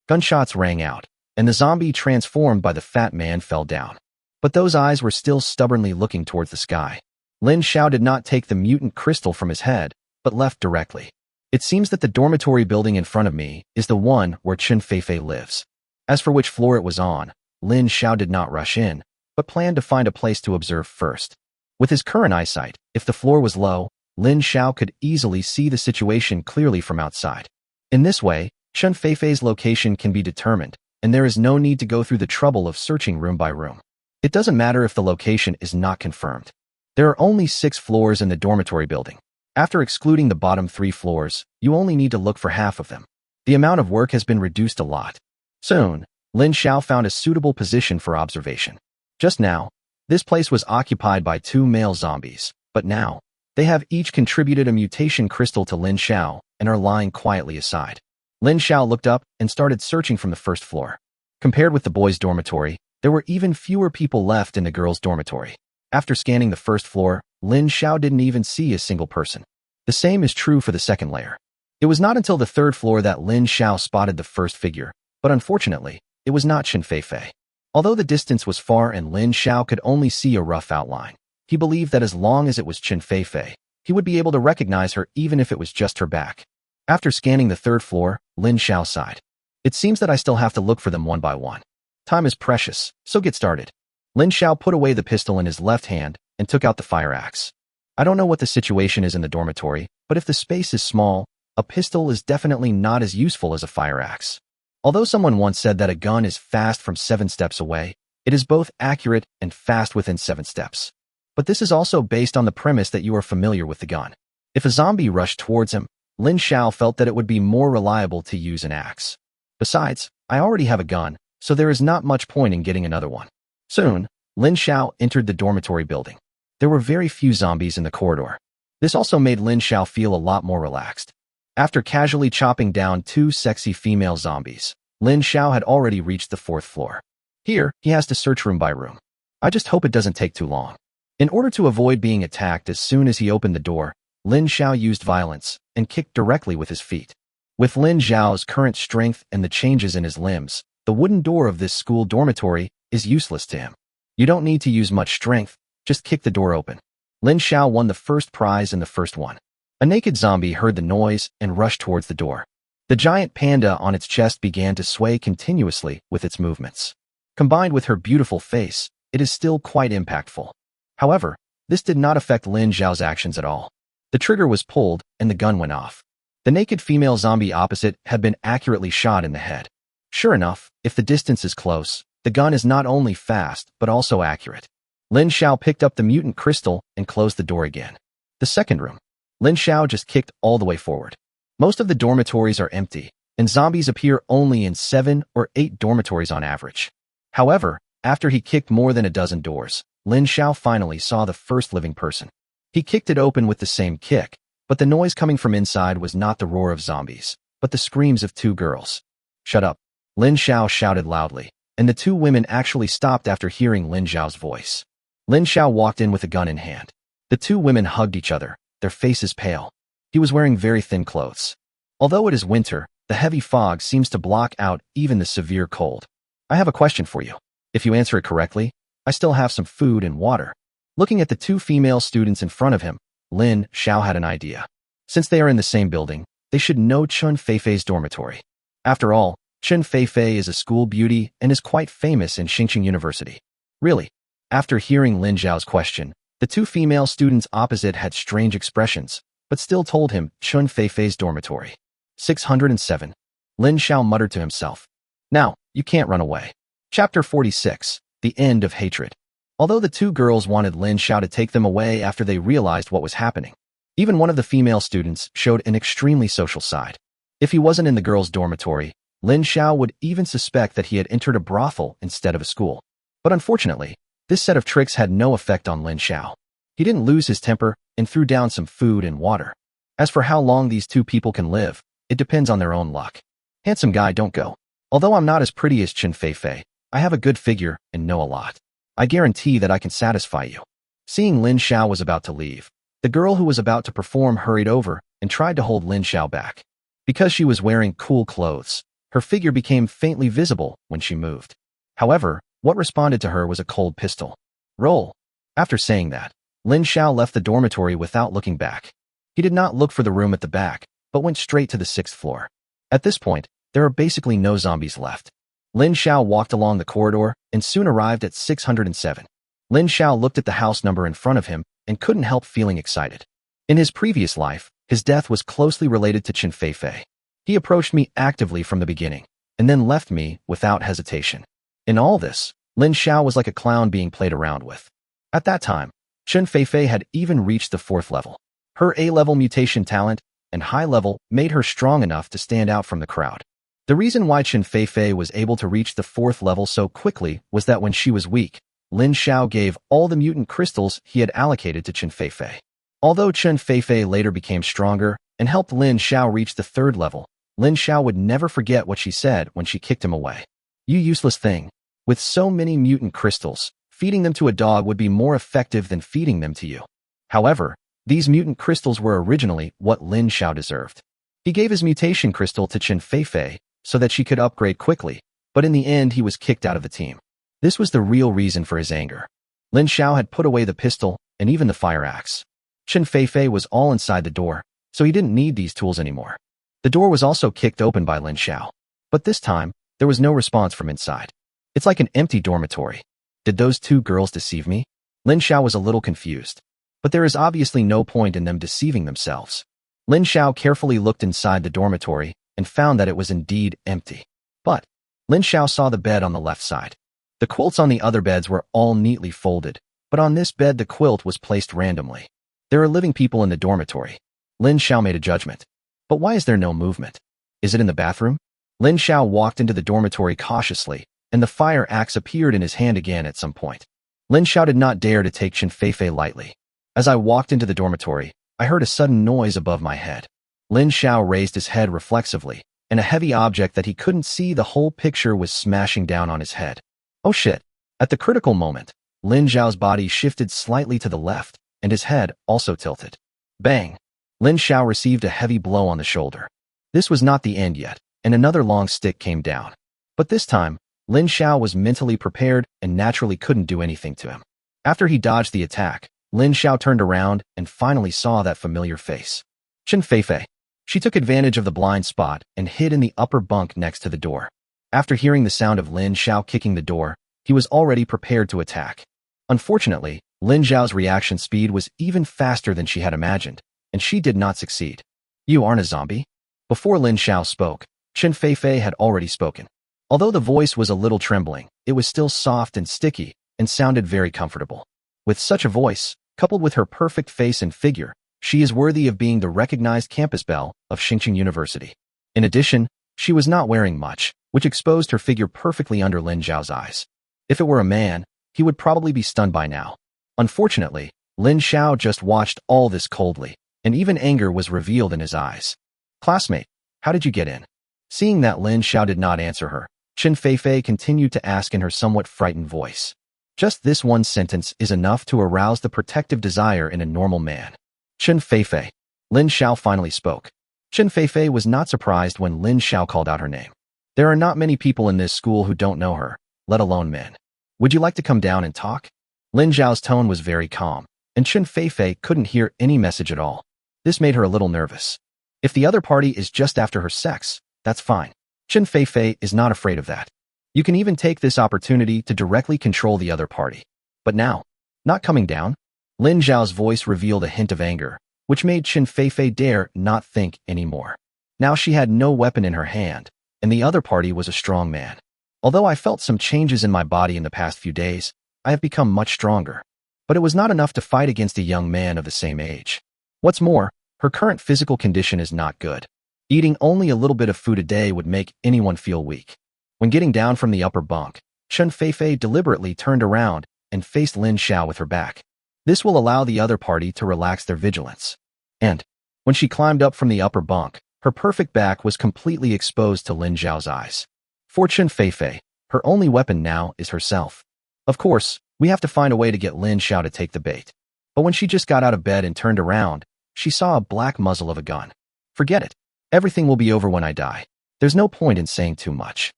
Gunshots rang out, and the zombie transformed by the fat man fell down. But those eyes were still stubbornly looking towards the sky. Lin Xiao did not take the mutant crystal from his head, but left directly. It seems that the dormitory building in front of me is the one where Chen Feifei lives. As for which floor it was on, Lin Xiao did not rush in, but planned to find a place to observe first. With his current eyesight, if the floor was low, Lin Xiao could easily see the situation clearly from outside. In this way, Chen Feifei's location can be determined, and there is no need to go through the trouble of searching room by room. It doesn't matter if the location is not confirmed. There are only 6 floors in the dormitory building. After excluding the bottom 3 floors, you only need to look for half of them. The amount of work has been reduced a lot. Soon, Lin Xiao found a suitable position for observation. Just now, this place was occupied by 2 male zombies, but now, they have each contributed a mutation crystal to Lin Xiao and are lying quietly aside. Lin Xiao looked up and started searching from the first floor. Compared with the boys' dormitory, there were even fewer people left in the girls' dormitory. After scanning the first floor, Lin Xiao didn't even see a single person. The same is true for the second layer. It was not until the 3rd floor that Lin Xiao spotted the first figure, but unfortunately, it was not Chen Feifei. Although the distance was far and Lin Xiao could only see a rough outline, he believed that as long as it was Chen Feifei, he would be able to recognize her even if it was just her back. After scanning the 3rd floor, Lin Xiao sighed. It seems that I still have to look for them one by one. Time is precious, so get started. Lin Xiao put away the pistol in his left hand and took out the fire axe. I don't know what the situation is in the dormitory, but if the space is small, a pistol is definitely not as useful as a fire axe. Although someone once said that a gun is fast from 7 steps away, it is both accurate and fast within 7 steps. But this is also based on the premise that you are familiar with the gun. If a zombie rushed towards him, Lin Xiao felt that it would be more reliable to use an axe. Besides, I already have a gun, so there is not much point in getting another one. Soon, Lin Xiao entered the dormitory building. There were very few zombies in the corridor. This also made Lin Xiao feel a lot more relaxed. After casually chopping down 2 sexy female zombies, Lin Xiao had already reached the 4th floor. Here, he has to search room by room. I just hope it doesn't take too long. In order to avoid being attacked as soon as he opened the door, Lin Xiao used violence and kicked directly with his feet. With Lin Xiao's current strength and the changes in his limbs, the wooden door of this school dormitory is useless to him. You don't need to use much strength, just kick the door open. Lin Xiao won the first prize in the first one. A naked zombie heard the noise and rushed towards the door. The giant panda on its chest began to sway continuously with its movements. Combined with her beautiful face, it is still quite impactful. However, this did not affect Lin Xiao's actions at all. The trigger was pulled and the gun went off. The naked female zombie opposite had been accurately shot in the head. Sure enough, if the distance is close, the gun is not only fast, but also accurate. Lin Xiao picked up the mutant crystal and closed the door again. The second room. Lin Xiao just kicked all the way forward. Most of the dormitories are empty, and zombies appear only in 7 or 8 dormitories on average. However, after he kicked more than a dozen doors, Lin Xiao finally saw the first living person. He kicked it open with the same kick, but the noise coming from inside was not the roar of zombies, but the screams of 2 girls. "Shut up," Lin Xiao shouted loudly, and the 2 women actually stopped after hearing Lin Xiao's voice. Lin Xiao walked in with a gun in hand. The 2 women hugged each other, their faces pale. He was wearing very thin clothes. Although it is winter, the heavy fog seems to block out even the severe cold. "I have a question for you. If you answer it correctly, I still have some food and water." Looking at the 2 female students in front of him, Lin Xiao had an idea. Since they are in the same building, they should know Chen Feifei's dormitory. After all, Chen Feifei is a school beauty and is quite famous in Xingqing University. Really? After hearing Lin Xiao's question, the two female students opposite had strange expressions, but still told him Chun Feifei's dormitory. 607. Lin Xiao muttered to himself. Now, you can't run away. Chapter 46. The End of Hatred. Although the two girls wanted Lin Xiao to take them away after they realized what was happening, even one of the female students showed an extremely social side. If he wasn't in the girls' dormitory, Lin Xiao would even suspect that he had entered a brothel instead of a school. But unfortunately, this set of tricks had no effect on Lin Xiao. He didn't lose his temper and threw down some food and water. As for how long these two people can live, it depends on their own luck. Handsome guy, don't go. Although I'm not as pretty as Chun Feifei, I have a good figure and know a lot. I guarantee that I can satisfy you. Seeing Lin Xiao was about to leave, the girl who was about to perform hurried over and tried to hold Lin Xiao back. Because she was wearing cool clothes, her figure became faintly visible when she moved. However, what responded to her was a cold pistol. Roll. After saying that, Lin Xiao left the dormitory without looking back. He did not look for the room at the back, but went straight to the 6th floor. At this point, there are basically no zombies left. Lin Xiao walked along the corridor and soon arrived at 607. Lin Xiao looked at the house number in front of him and couldn't help feeling excited. In his previous life, his death was closely related to Chun Feifei. He approached me actively from the beginning, and then left me without hesitation. In all this, Lin Xiao was like a clown being played around with. At that time, Chun Feifei had even reached the 4th level. Her A-level mutation talent and high level made her strong enough to stand out from the crowd. The reason why Chun Feifei was able to reach the 4th level so quickly was that when she was weak, Lin Xiao gave all the mutant crystals he had allocated to Chun Feifei. Although Chun Feifei later became stronger and helped Lin Xiao reach the 3rd level, Lin Xiao would never forget what she said when she kicked him away. You useless thing. With so many mutant crystals, feeding them to a dog would be more effective than feeding them to you. However, these mutant crystals were originally what Lin Xiao deserved. He gave his mutation crystal to Chun Feifei so that she could upgrade quickly, but in the end he was kicked out of the team. This was the real reason for his anger. Lin Xiao had put away the pistol and even the fire axe. Chun Feifei was all inside the door, so he didn't need these tools anymore. The door was also kicked open by Lin Xiao. But this time, there was no response from inside. It's like an empty dormitory. Did those two girls deceive me? Lin Xiao was a little confused. But there is obviously no point in them deceiving themselves. Lin Xiao carefully looked inside the dormitory and found that it was indeed empty. But Lin Xiao saw the bed on the left side. The quilts on the other beds were all neatly folded, but on this bed the quilt was placed randomly. There are living people in the dormitory. Lin Xiao made a judgment. But why is there no movement? Is it in the bathroom? Lin Xiao walked into the dormitory cautiously, and the fire axe appeared in his hand again at some point. Lin Xiao did not dare to take Chun Feifei lightly. As I walked into the dormitory, I heard a sudden noise above my head. Lin Xiao raised his head reflexively, and a heavy object that he couldn't see the whole picture was smashing down on his head. Oh shit! At the critical moment, Lin Xiao's body shifted slightly to the left, and his head also tilted. Bang! Lin Xiao received a heavy blow on the shoulder. This was not the end yet, and another long stick came down. But this time, Lin Xiao was mentally prepared and naturally couldn't do anything to him. After he dodged the attack, Lin Xiao turned around and finally saw that familiar face. Chun Feifei. She took advantage of the blind spot and hid in the upper bunk next to the door. After hearing the sound of Lin Xiao kicking the door, he was already prepared to attack. Unfortunately, Lin Xiao's reaction speed was even faster than she had imagined, and she did not succeed. You aren't a zombie? Before Lin Xiao spoke, Chun Feifei had already spoken. Although the voice was a little trembling, it was still soft and sticky and sounded very comfortable. With such a voice, coupled with her perfect face and figure, she is worthy of being the recognized campus belle of Xingqing University. In addition, she was not wearing much, which exposed her figure perfectly under Lin Xiao's eyes. If it were a man, he would probably be stunned by now. Unfortunately, Lin Xiao just watched all this coldly, and even anger was revealed in his eyes. Classmate, how did you get in? Seeing that Lin Xiao did not answer her, Chun Feifei continued to ask in her somewhat frightened voice. Just this one sentence is enough to arouse the protective desire in a normal man. Chun Feifei. Lin Xiao finally spoke. Chun Feifei was not surprised when Lin Xiao called out her name. There are not many people in this school who don't know her, let alone men. Would you like to come down and talk? Lin Xiao's tone was very calm, and Chun Feifei couldn't hear any message at all. This made her a little nervous. If the other party is just after her sex, that's fine. Chun Feifei is not afraid of that. You can even take this opportunity to directly control the other party. But now, not coming down? Lin Xiao's voice revealed a hint of anger, which made Chen Feifei dare not think anymore. Now she had no weapon in her hand, and the other party was a strong man. Although I felt some changes in my body in the past few days, I have become much stronger. But it was not enough to fight against a young man of the same age. What's more, her current physical condition is not good. Eating only a little bit of food a day would make anyone feel weak. When getting down from the upper bunk, Chen Feifei deliberately turned around and faced Lin Xiao with her back. This will allow the other party to relax their vigilance. And when she climbed up from the upper bunk, her perfect back was completely exposed to Lin Xiao's eyes. For Chen Feifei, her only weapon now is herself. Of course, we have to find a way to get Lin Xiao to take the bait. But when she just got out of bed and turned around, she saw a black muzzle of a gun. Forget it. Everything will be over when I die. There's no point in saying too much.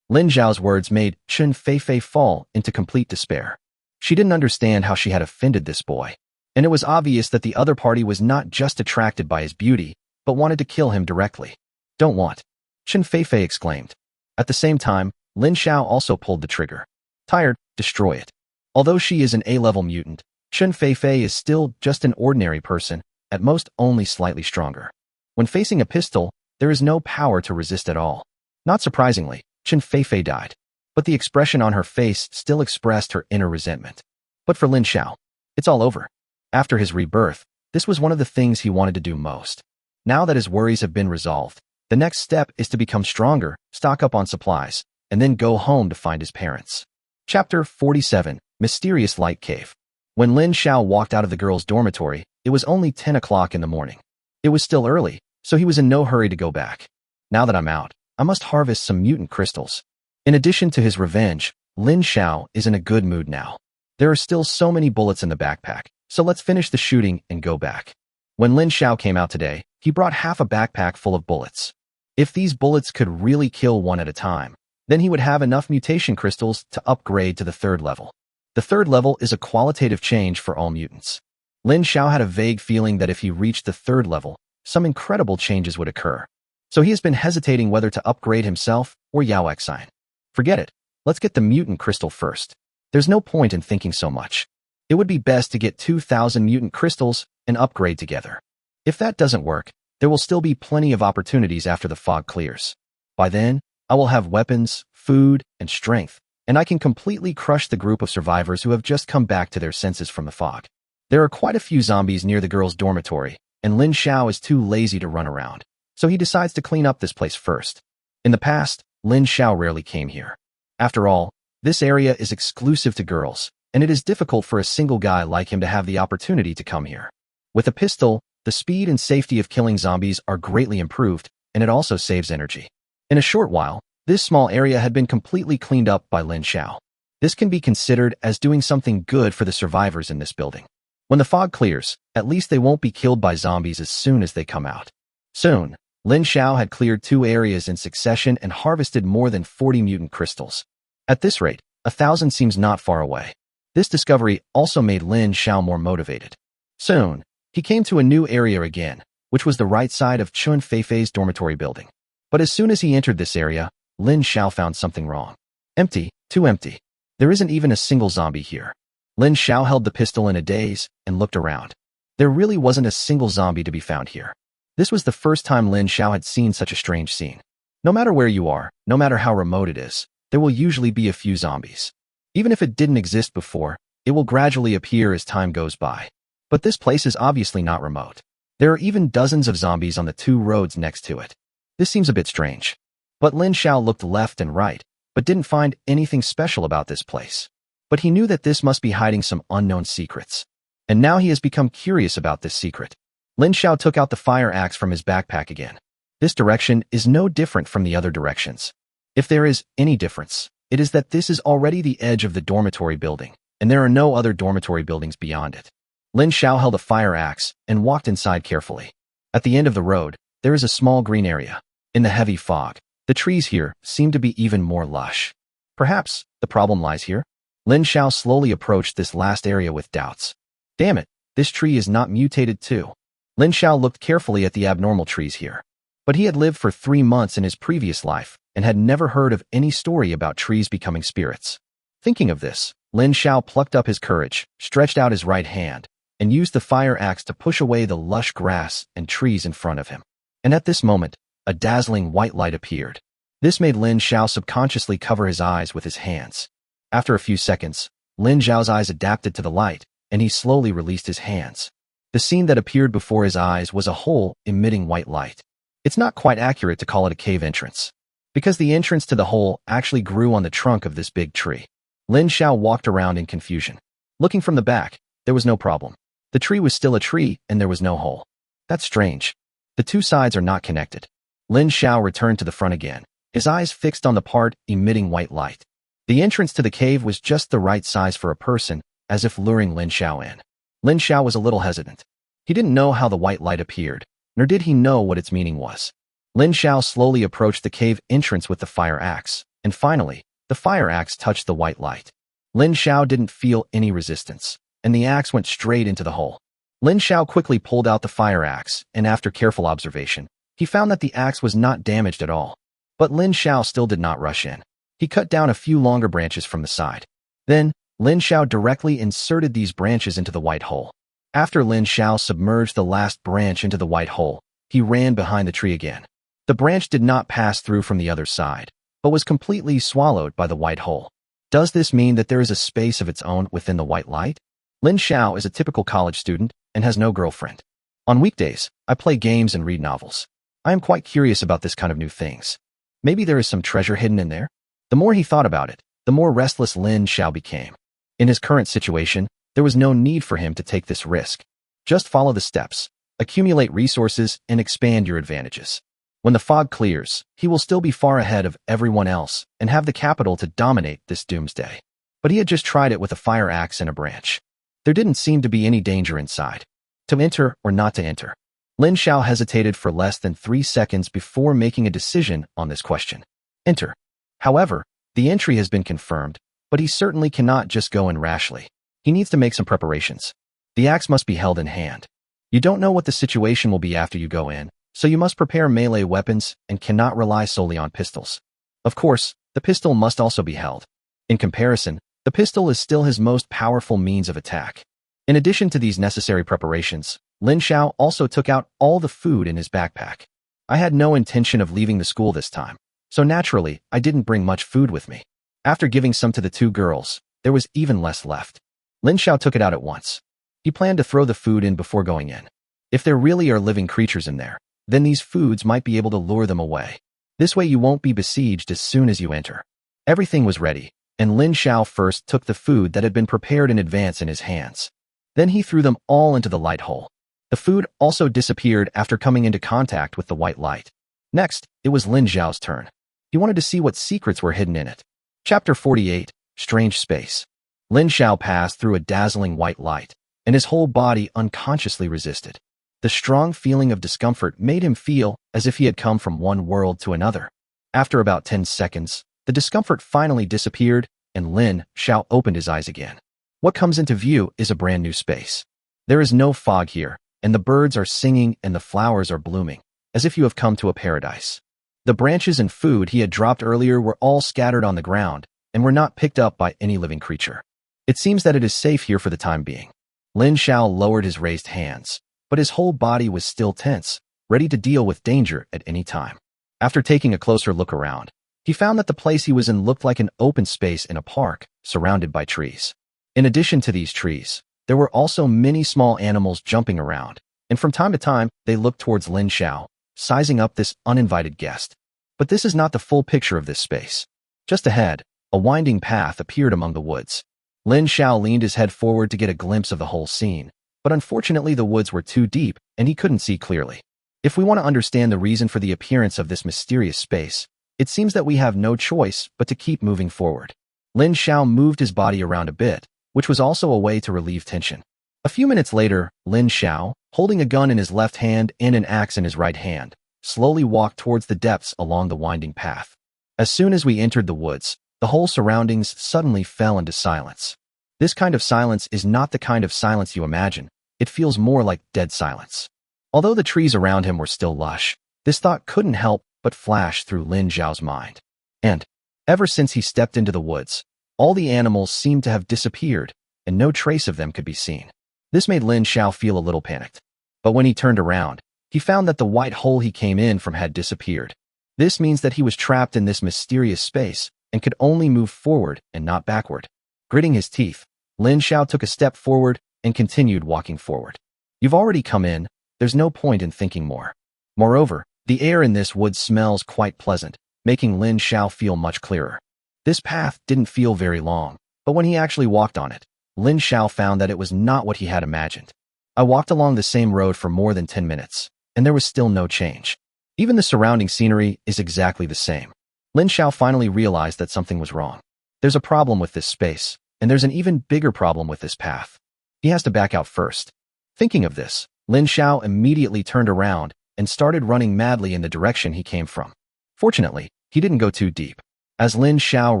Lin Xiao's words made Chen Feifei fall into complete despair. She didn't understand how she had offended this boy, and it was obvious that the other party was not just attracted by his beauty, but wanted to kill him directly. Don't want, Chen Feifei exclaimed. At the same time, Lin Xiao also pulled the trigger. Tired, destroy it. Although she is an A-level mutant, Chen Feifei is still just an ordinary person, at most only slightly stronger. When facing a pistol, there is no power to resist at all. Not surprisingly, Chen Feifei died, but the expression on her face still expressed her inner resentment. But for Lin Xiao, it's all over. After his rebirth, this was one of the things he wanted to do most. Now that his worries have been resolved, the next step is to become stronger, stock up on supplies, and then go home to find his parents. Chapter 47, Mysterious Light Cave. When Lin Xiao walked out of the girls' dormitory, it was only 10 o'clock in the morning. It was still early, so he was in no hurry to go back. Now that I'm out, I must harvest some mutant crystals. In addition to his revenge, Lin Xiao is in a good mood now. There are still so many bullets in the backpack, so let's finish the shooting and go back. When Lin Xiao came out today, he brought half a backpack full of bullets. If these bullets could really kill one at a time, then he would have enough mutation crystals to upgrade to the 3rd level. The 3rd level is a qualitative change for all mutants. Lin Xiao had a vague feeling that if he reached the 3rd level, some incredible changes would occur. So he has been hesitating whether to upgrade himself or Yao Xine. Forget it. Let's get the mutant crystal first. There's no point in thinking so much. It would be best to get 2,000 mutant crystals and upgrade together. If that doesn't work, there will still be plenty of opportunities after the fog clears. By then, I will have weapons, food, and strength, and I can completely crush the group of survivors who have just come back to their senses from the fog. There are quite a few zombies near the girls' dormitory, and Lin Xiao is too lazy to run around, so he decides to clean up this place first. In the past, Lin Xiao rarely came here. After all, this area is exclusive to girls, and it is difficult for a single guy like him to have the opportunity to come here. With a pistol, the speed and safety of killing zombies are greatly improved, and it also saves energy. In a short while, this small area had been completely cleaned up by Lin Xiao. This can be considered as doing something good for the survivors in this building. When the fog clears, at least they won't be killed by zombies as soon as they come out. Soon, Lin Xiao had cleared 2 areas in succession and harvested more than 40 mutant crystals. At this rate, 1,000 seems not far away. This discovery also made Lin Xiao more motivated. Soon, he came to a new area again, which was the right side of Chen Feifei's dormitory building. But as soon as he entered this area, Lin Xiao found something wrong. Empty, too empty. There isn't even a single zombie here. Lin Xiao held the pistol in a daze and looked around. There really wasn't a single zombie to be found here. This was the first time Lin Xiao had seen such a strange scene. No matter where you are, no matter how remote it is, there will usually be a few zombies. Even if it didn't exist before, it will gradually appear as time goes by. But this place is obviously not remote. There are even dozens of zombies on the 2 roads next to it. This seems a bit strange. But Lin Xiao looked left and right, but didn't find anything special about this place. But he knew that this must be hiding some unknown secrets. And now he has become curious about this secret. Lin Xiao took out the fire axe from his backpack again. This direction is no different from the other directions. If there is any difference, it is that this is already the edge of the dormitory building, and there are no other dormitory buildings beyond it. Lin Xiao held a fire axe and walked inside carefully. At the end of the road, there is a small green area. In the heavy fog, the trees here seem to be even more lush. Perhaps the problem lies here? Lin Xiao slowly approached this last area with doubts. Damn it, this tree is not mutated too. Lin Xiao looked carefully at the abnormal trees here. But he had lived for 3 months in his previous life and had never heard of any story about trees becoming spirits. Thinking of this, Lin Xiao plucked up his courage, stretched out his right hand, and used the fire axe to push away the lush grass and trees in front of him. And at this moment, a dazzling white light appeared. This made Lin Xiao subconsciously cover his eyes with his hands. After a few seconds, Lin Xiao's eyes adapted to the light, and he slowly released his hands. The scene that appeared before his eyes was a hole emitting white light. It's not quite accurate to call it a cave entrance, because the entrance to the hole actually grew on the trunk of this big tree. Lin Xiao walked around in confusion. Looking from the back, there was no problem. The tree was still a tree, and there was no hole. That's strange. The two sides are not connected. Lin Xiao returned to the front again, his eyes fixed on the part emitting white light. The entrance to the cave was just the right size for a person, as if luring Lin Xiao in. Lin Xiao was a little hesitant. He didn't know how the white light appeared, nor did he know what its meaning was. Lin Xiao slowly approached the cave entrance with the fire axe, and finally, the fire axe touched the white light. Lin Xiao didn't feel any resistance, and the axe went straight into the hole. Lin Xiao quickly pulled out the fire axe, and after careful observation, he found that the axe was not damaged at all. But Lin Xiao still did not rush in. He cut down a few longer branches from the side. Then, Lin Xiao directly inserted these branches into the white hole. After Lin Xiao submerged the last branch into the white hole, he ran behind the tree again. The branch did not pass through from the other side, but was completely swallowed by the white hole. Does this mean that there is a space of its own within the white light? Lin Xiao is a typical college student and has no girlfriend. On weekdays, I play games and read novels. I am quite curious about this kind of new things. Maybe there is some treasure hidden in there? The more he thought about it, the more restless Lin Xiao became. In his current situation, there was no need for him to take this risk. Just follow the steps, accumulate resources, and expand your advantages. When the fog clears, he will still be far ahead of everyone else and have the capital to dominate this doomsday. But he had just tried it with a fire axe and a branch. There didn't seem to be any danger inside. To enter or not to enter? Lin Xiao hesitated for less than 3 seconds before making a decision on this question. Enter. However, the entry has been confirmed, but he certainly cannot just go in rashly. He needs to make some preparations. The axe must be held in hand. You don't know what the situation will be after you go in, so you must prepare melee weapons and cannot rely solely on pistols. Of course, the pistol must also be held. In comparison, the pistol is still his most powerful means of attack. In addition to these necessary preparations, Lin Xiao also took out all the food in his backpack. I had no intention of leaving the school this time, so naturally, I didn't bring much food with me. After giving some to the 2 girls, there was even less left. Lin Xiao took it out at once. He planned to throw the food in before going in. If there really are living creatures in there, then these foods might be able to lure them away. This way you won't be besieged as soon as you enter. Everything was ready, and Lin Xiao first took the food that had been prepared in advance in his hands. Then he threw them all into the light hole. The food also disappeared after coming into contact with the white light. Next, it was Lin Xiao's turn. He wanted to see what secrets were hidden in it. Chapter 48, Strange Space. Lin Xiao passed through a dazzling white light, and his whole body unconsciously resisted. The strong feeling of discomfort made him feel as if he had come from one world to another. After about 10 seconds, the discomfort finally disappeared, and Lin Xiao opened his eyes again. What comes into view is a brand new space. There is no fog here, and the birds are singing and the flowers are blooming, as if you have come to a paradise. The branches and food he had dropped earlier were all scattered on the ground and were not picked up by any living creature. It seems that it is safe here for the time being. Lin Xiao lowered his raised hands, but his whole body was still tense, ready to deal with danger at any time. After taking a closer look around, he found that the place he was in looked like an open space in a park, surrounded by trees. In addition to these trees, there were also many small animals jumping around, and from time to time, they looked towards Lin Xiao, sizing up this uninvited guest. But this is not the full picture of this space. Just ahead, a winding path appeared among the woods. Lin Xiao leaned his head forward to get a glimpse of the whole scene, but unfortunately the woods were too deep and he couldn't see clearly. If we want to understand the reason for the appearance of this mysterious space, it seems that we have no choice but to keep moving forward. Lin Xiao moved his body around a bit, which was also a way to relieve tension. A few minutes later, Lin Xiao, holding a gun in his left hand and an axe in his right hand, slowly walked towards the depths along the winding path. As soon as we entered the woods, the whole surroundings suddenly fell into silence. This kind of silence is not the kind of silence you imagine. It feels more like dead silence. Although the trees around him were still lush, This thought couldn't help but flash through Lin Xiao's mind. And, ever since he stepped into the woods, all the animals seemed to have disappeared, and no trace of them could be seen. This made Lin Xiao feel a little panicked. But when he turned around, he found that the white hole he came in from had disappeared. This means that he was trapped in this mysterious space and could only move forward and not backward. Gritting his teeth, Lin Xiao took a step forward and continued walking forward. You've already come in, there's no point in thinking more. Moreover, the air in this wood smells quite pleasant, making Lin Xiao feel much clearer. This path didn't feel very long, but when he actually walked on it, Lin Xiao found that it was not what he had imagined. I walked along the same road for more than 10 minutes, and there was still no change. Even the surrounding scenery is exactly the same. Lin Xiao finally realized that something was wrong. There's a problem with this space, and there's an even bigger problem with this path. He has to back out first. Thinking of this, Lin Xiao immediately turned around and started running madly in the direction he came from. Fortunately, he didn't go too deep. As Lin Xiao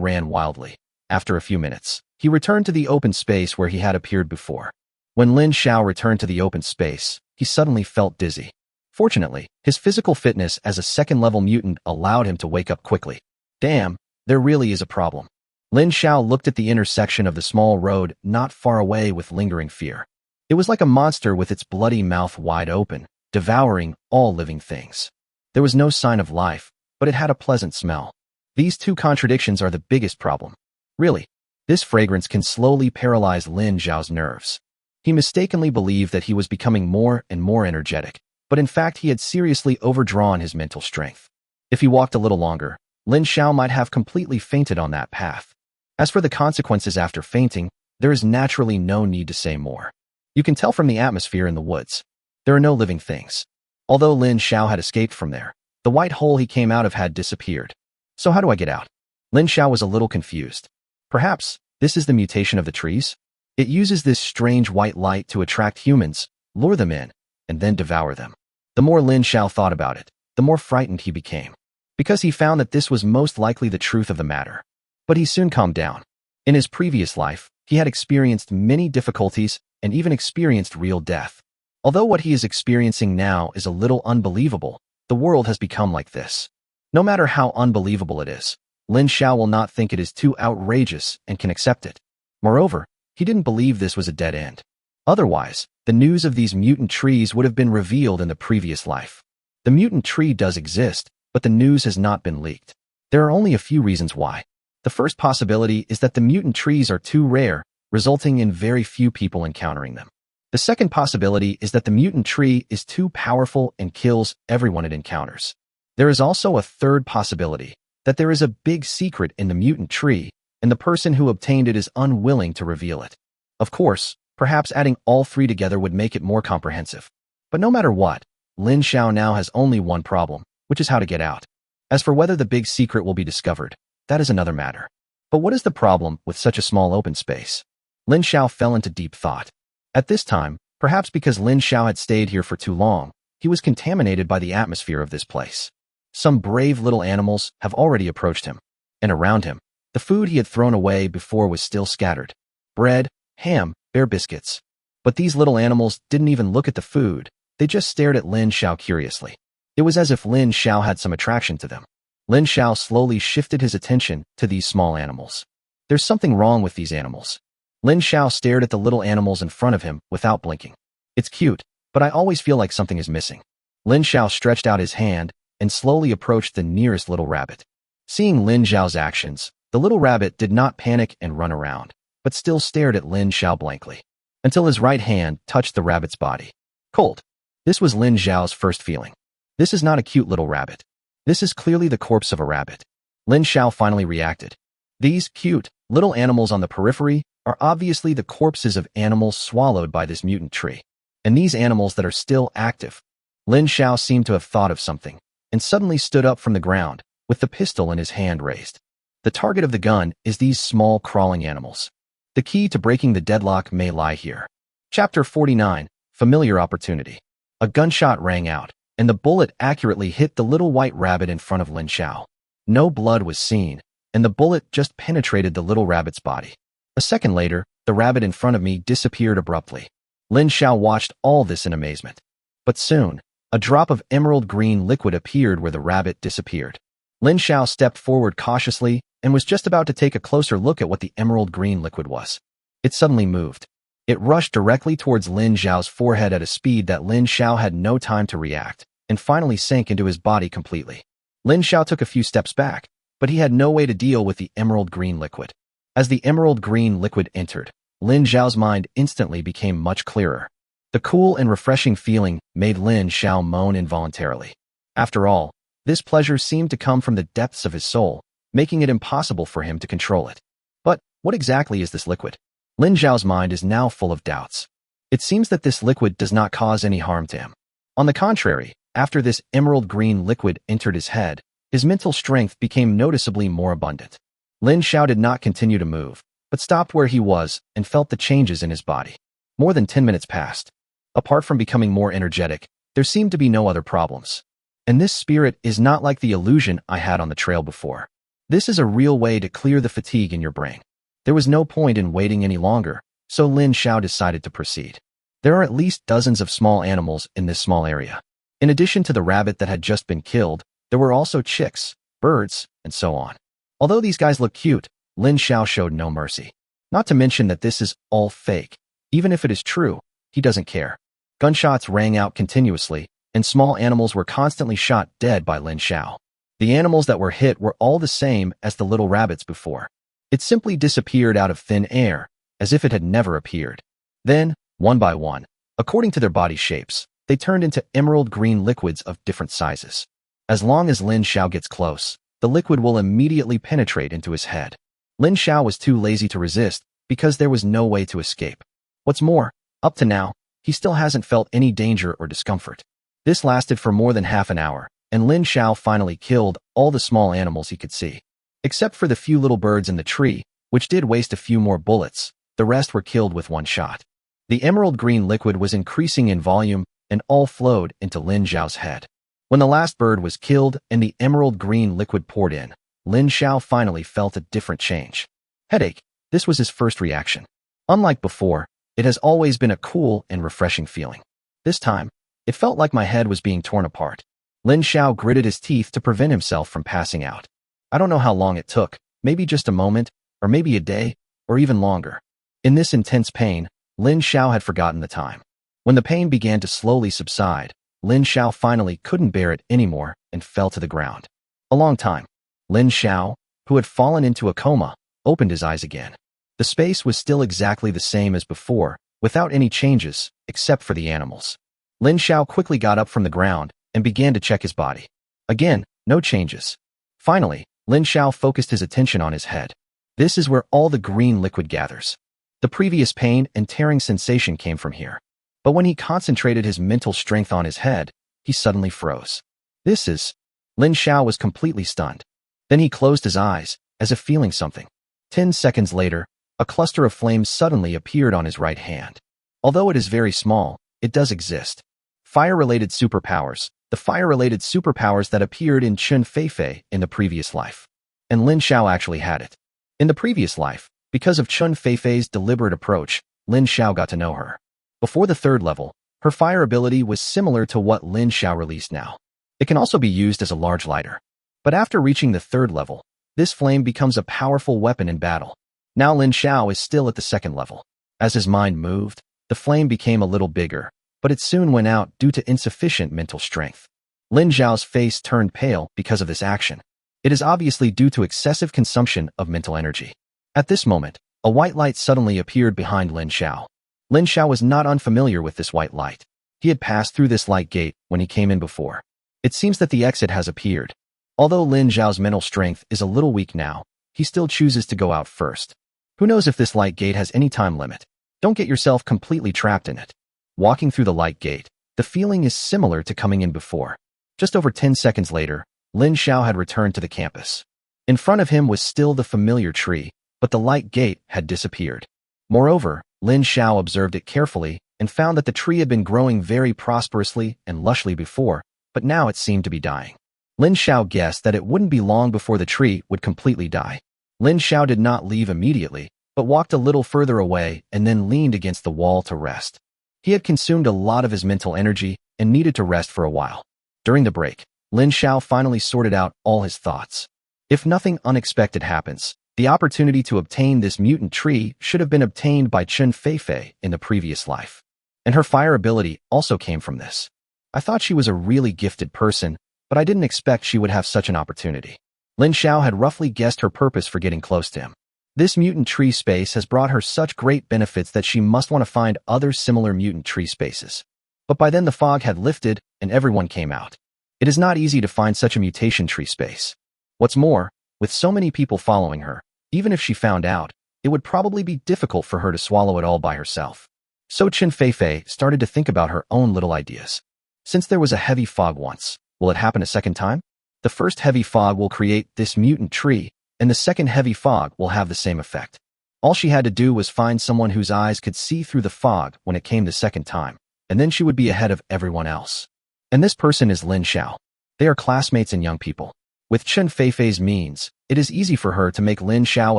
ran wildly, after a few minutes, he returned to the open space where he had appeared before. When Lin Xiao returned to the open space, he suddenly felt dizzy. Fortunately, his physical fitness as a second-level mutant allowed him to wake up quickly. Damn, there really is a problem. Lin Xiao looked at the intersection of the small road not far away with lingering fear. It was like a monster with its bloody mouth wide open, devouring all living things. There was no sign of life, but it had a pleasant smell. These two contradictions are the biggest problem. Really, this fragrance can slowly paralyze Lin Xiao's nerves. He mistakenly believed that he was becoming more and more energetic, but in fact he had seriously overdrawn his mental strength. If he walked a little longer, Lin Xiao might have completely fainted on that path. As for the consequences after fainting, there is naturally no need to say more. You can tell from the atmosphere in the woods. There are no living things. Although Lin Xiao had escaped from there, the white hole he came out of had disappeared. So how do I get out? Lin Xiao was a little confused. Perhaps this is the mutation of the trees? It uses this strange white light to attract humans, lure them in, and then devour them. The more Lin Xiao thought about it, the more frightened he became, because he found that this was most likely the truth of the matter. But he soon calmed down. In his previous life, he had experienced many difficulties and even experienced real death. Although what he is experiencing now is a little unbelievable, the world has become like this. No matter how unbelievable it is, Lin Xiao will not think it is too outrageous and can accept it. Moreover, he didn't believe this was a dead end. Otherwise, the news of these mutant trees would have been revealed in the previous life. The mutant tree does exist, but the news has not been leaked. There are only a few reasons why. The first possibility is that the mutant trees are too rare, resulting in very few people encountering them. The second possibility is that the mutant tree is too powerful and kills everyone it encounters. There is also a third possibility, that there is a big secret in the mutant tree, and the person who obtained it is unwilling to reveal it. Of course, perhaps adding all three together would make it more comprehensive. But no matter what, Lin Xiao now has only one problem, which is how to get out. As for whether the big secret will be discovered, that is another matter. But what is the problem with such a small open space? Lin Xiao fell into deep thought. At this time, perhaps because Lin Xiao had stayed here for too long, he was contaminated by the atmosphere of this place. Some brave little animals have already approached him, and around him, the food he had thrown away before was still scattered. Bread, ham, bare biscuits. But these little animals didn't even look at the food, they just stared at Lin Xiao curiously. It was as if Lin Xiao had some attraction to them. Lin Xiao slowly shifted his attention to these small animals. There's something wrong with these animals. Lin Xiao stared at the little animals in front of him without blinking. It's cute, but I always feel like something is missing. Lin Xiao stretched out his hand and slowly approached the nearest little rabbit. Seeing Lin Xiao's actions, the little rabbit did not panic and run around, but still stared at Lin Xiao blankly, until his right hand touched the rabbit's body. Cold. This was Lin Xiao's first feeling. This is not a cute little rabbit. This is clearly the corpse of a rabbit. Lin Xiao finally reacted. These cute, little animals on the periphery are obviously the corpses of animals swallowed by this mutant tree. And these animals that are still active. Lin Xiao seemed to have thought of something, and suddenly stood up from the ground, with the pistol in his hand raised. The target of the gun is these small crawling animals. The key to breaking the deadlock may lie here. Chapter 49, Familiar Opportunity. A gunshot rang out, and the bullet accurately hit the little white rabbit in front of Lin Xiao. No blood was seen, and the bullet just penetrated the little rabbit's body. A second later, the rabbit in front of me disappeared abruptly. Lin Xiao watched all this in amazement. But soon, A drop of emerald green liquid appeared where the rabbit disappeared. Lin Xiao stepped forward cautiously and was just about to take a closer look at what the emerald green liquid was. It suddenly moved. It rushed directly towards Lin Xiao's forehead at a speed that Lin Xiao had no time to react, and finally sank into his body completely. Lin Xiao took a few steps back, but he had no way to deal with the emerald green liquid. As the emerald green liquid entered, Lin Xiao's mind instantly became much clearer. The cool and refreshing feeling made Lin Xiao moan involuntarily. After all, this pleasure seemed to come from the depths of his soul, making it impossible for him to control it. But what exactly is this liquid? Lin Xiao's mind is now full of doubts. It seems that this liquid does not cause any harm to him. On the contrary, after this emerald green liquid entered his head, his mental strength became noticeably more abundant. Lin Xiao did not continue to move, but stopped where he was and felt the changes in his body. More than 10 minutes passed. Apart from becoming more energetic, there seemed to be no other problems. And this spirit is not like the illusion I had on the trail before. This is a real way to clear the fatigue in your brain. There was no point in waiting any longer, so Lin Xiao decided to proceed. There are at least dozens of small animals in this small area. In addition to the rabbit that had just been killed, there were also chicks, birds, and so on. Although these guys look cute, Lin Xiao showed no mercy. Not to mention that this is all fake. Even if it is true, he doesn't care. Gunshots rang out continuously, and small animals were constantly shot dead by Lin Xiao. The animals that were hit were all the same as the little rabbits before. It simply disappeared out of thin air, as if it had never appeared. Then, one by one, according to their body shapes, they turned into emerald green liquids of different sizes. As long as Lin Xiao gets close, the liquid will immediately penetrate into his head. Lin Xiao was too lazy to resist because there was no way to escape. What's more, up to now, he still hasn't felt any danger or discomfort. This lasted for more than half an hour, and Lin Xiao finally killed all the small animals he could see. Except for the few little birds in the tree, which did waste a few more bullets, the rest were killed with one shot. The emerald green liquid was increasing in volume and all flowed into Lin Xiao's head. When the last bird was killed and the emerald green liquid poured in, Lin Xiao finally felt a different change. Headache. This was his first reaction. Unlike before, it has always been a cool and refreshing feeling. This time, it felt like my head was being torn apart. Lin Xiao gritted his teeth to prevent himself from passing out. I don't know how long it took, maybe just a moment, or maybe a day, or even longer. In this intense pain, Lin Xiao had forgotten the time. When the pain began to slowly subside, Lin Xiao finally couldn't bear it anymore and fell to the ground. A long time. Lin Xiao, who had fallen into a coma, opened his eyes again. The space was still exactly the same as before, without any changes, except for the animals. Lin Xiao quickly got up from the ground and began to check his body. Again, no changes. Finally, Lin Xiao focused his attention on his head. This is where all the green liquid gathers. The previous pain and tearing sensation came from here. But when he concentrated his mental strength on his head, he suddenly froze. Lin Xiao was completely stunned. Then he closed his eyes, as if feeling something. 10 seconds later, a cluster of flames suddenly appeared on his right hand. Although it is very small, it does exist. Fire-related superpowers, the fire-related superpowers that appeared in Chun Feifei in the previous life. And Lin Xiao actually had it. In the previous life, because of Chun Feifei's deliberate approach, Lin Xiao got to know her. Before the third level, her fire ability was similar to what Lin Xiao released now. It can also be used as a large lighter. But after reaching the third level, this flame becomes a powerful weapon in battle. Now Lin Xiao is still at the second level. As his mind moved, the flame became a little bigger, but it soon went out due to insufficient mental strength. Lin Xiao's face turned pale because of this action. It is obviously due to excessive consumption of mental energy. At this moment, a white light suddenly appeared behind Lin Xiao. Lin Xiao was not unfamiliar with this white light. He had passed through this light gate when he came in before. It seems that the exit has appeared. Although Lin Xiao's mental strength is a little weak now, he still chooses to go out first. Who knows if this light gate has any time limit? Don't get yourself completely trapped in it. Walking through the light gate, the feeling is similar to coming in before. Just over 10 seconds later, Lin Xiao had returned to the campus. In front of him was still the familiar tree, but the light gate had disappeared. Moreover, Lin Xiao observed it carefully and found that the tree had been growing very prosperously and lushly before, but now it seemed to be dying. Lin Xiao guessed that it wouldn't be long before the tree would completely die. Lin Xiao did not leave immediately, but walked a little further away and then leaned against the wall to rest. He had consumed a lot of his mental energy and needed to rest for a while. During the break, Lin Xiao finally sorted out all his thoughts. If nothing unexpected happens, the opportunity to obtain this mutant tree should have been obtained by Chen Feifei in the previous life. And her fire ability also came from this. I thought she was a really gifted person, but I didn't expect she would have such an opportunity. Lin Xiao had roughly guessed her purpose for getting close to him. This mutant tree space has brought her such great benefits that she must want to find other similar mutant tree spaces. But by then the fog had lifted and everyone came out. It is not easy to find such a mutation tree space. What's more, with so many people following her, even if she found out, it would probably be difficult for her to swallow it all by herself. So Chen Feifei started to think about her own little ideas. Since there was a heavy fog once, will it happen a second time? The first heavy fog will create this mutant tree, and the second heavy fog will have the same effect. All she had to do was find someone whose eyes could see through the fog when it came the second time, and then she would be ahead of everyone else. And this person is Lin Xiao. They are classmates and young people. With Chen Feifei's means, it is easy for her to make Lin Xiao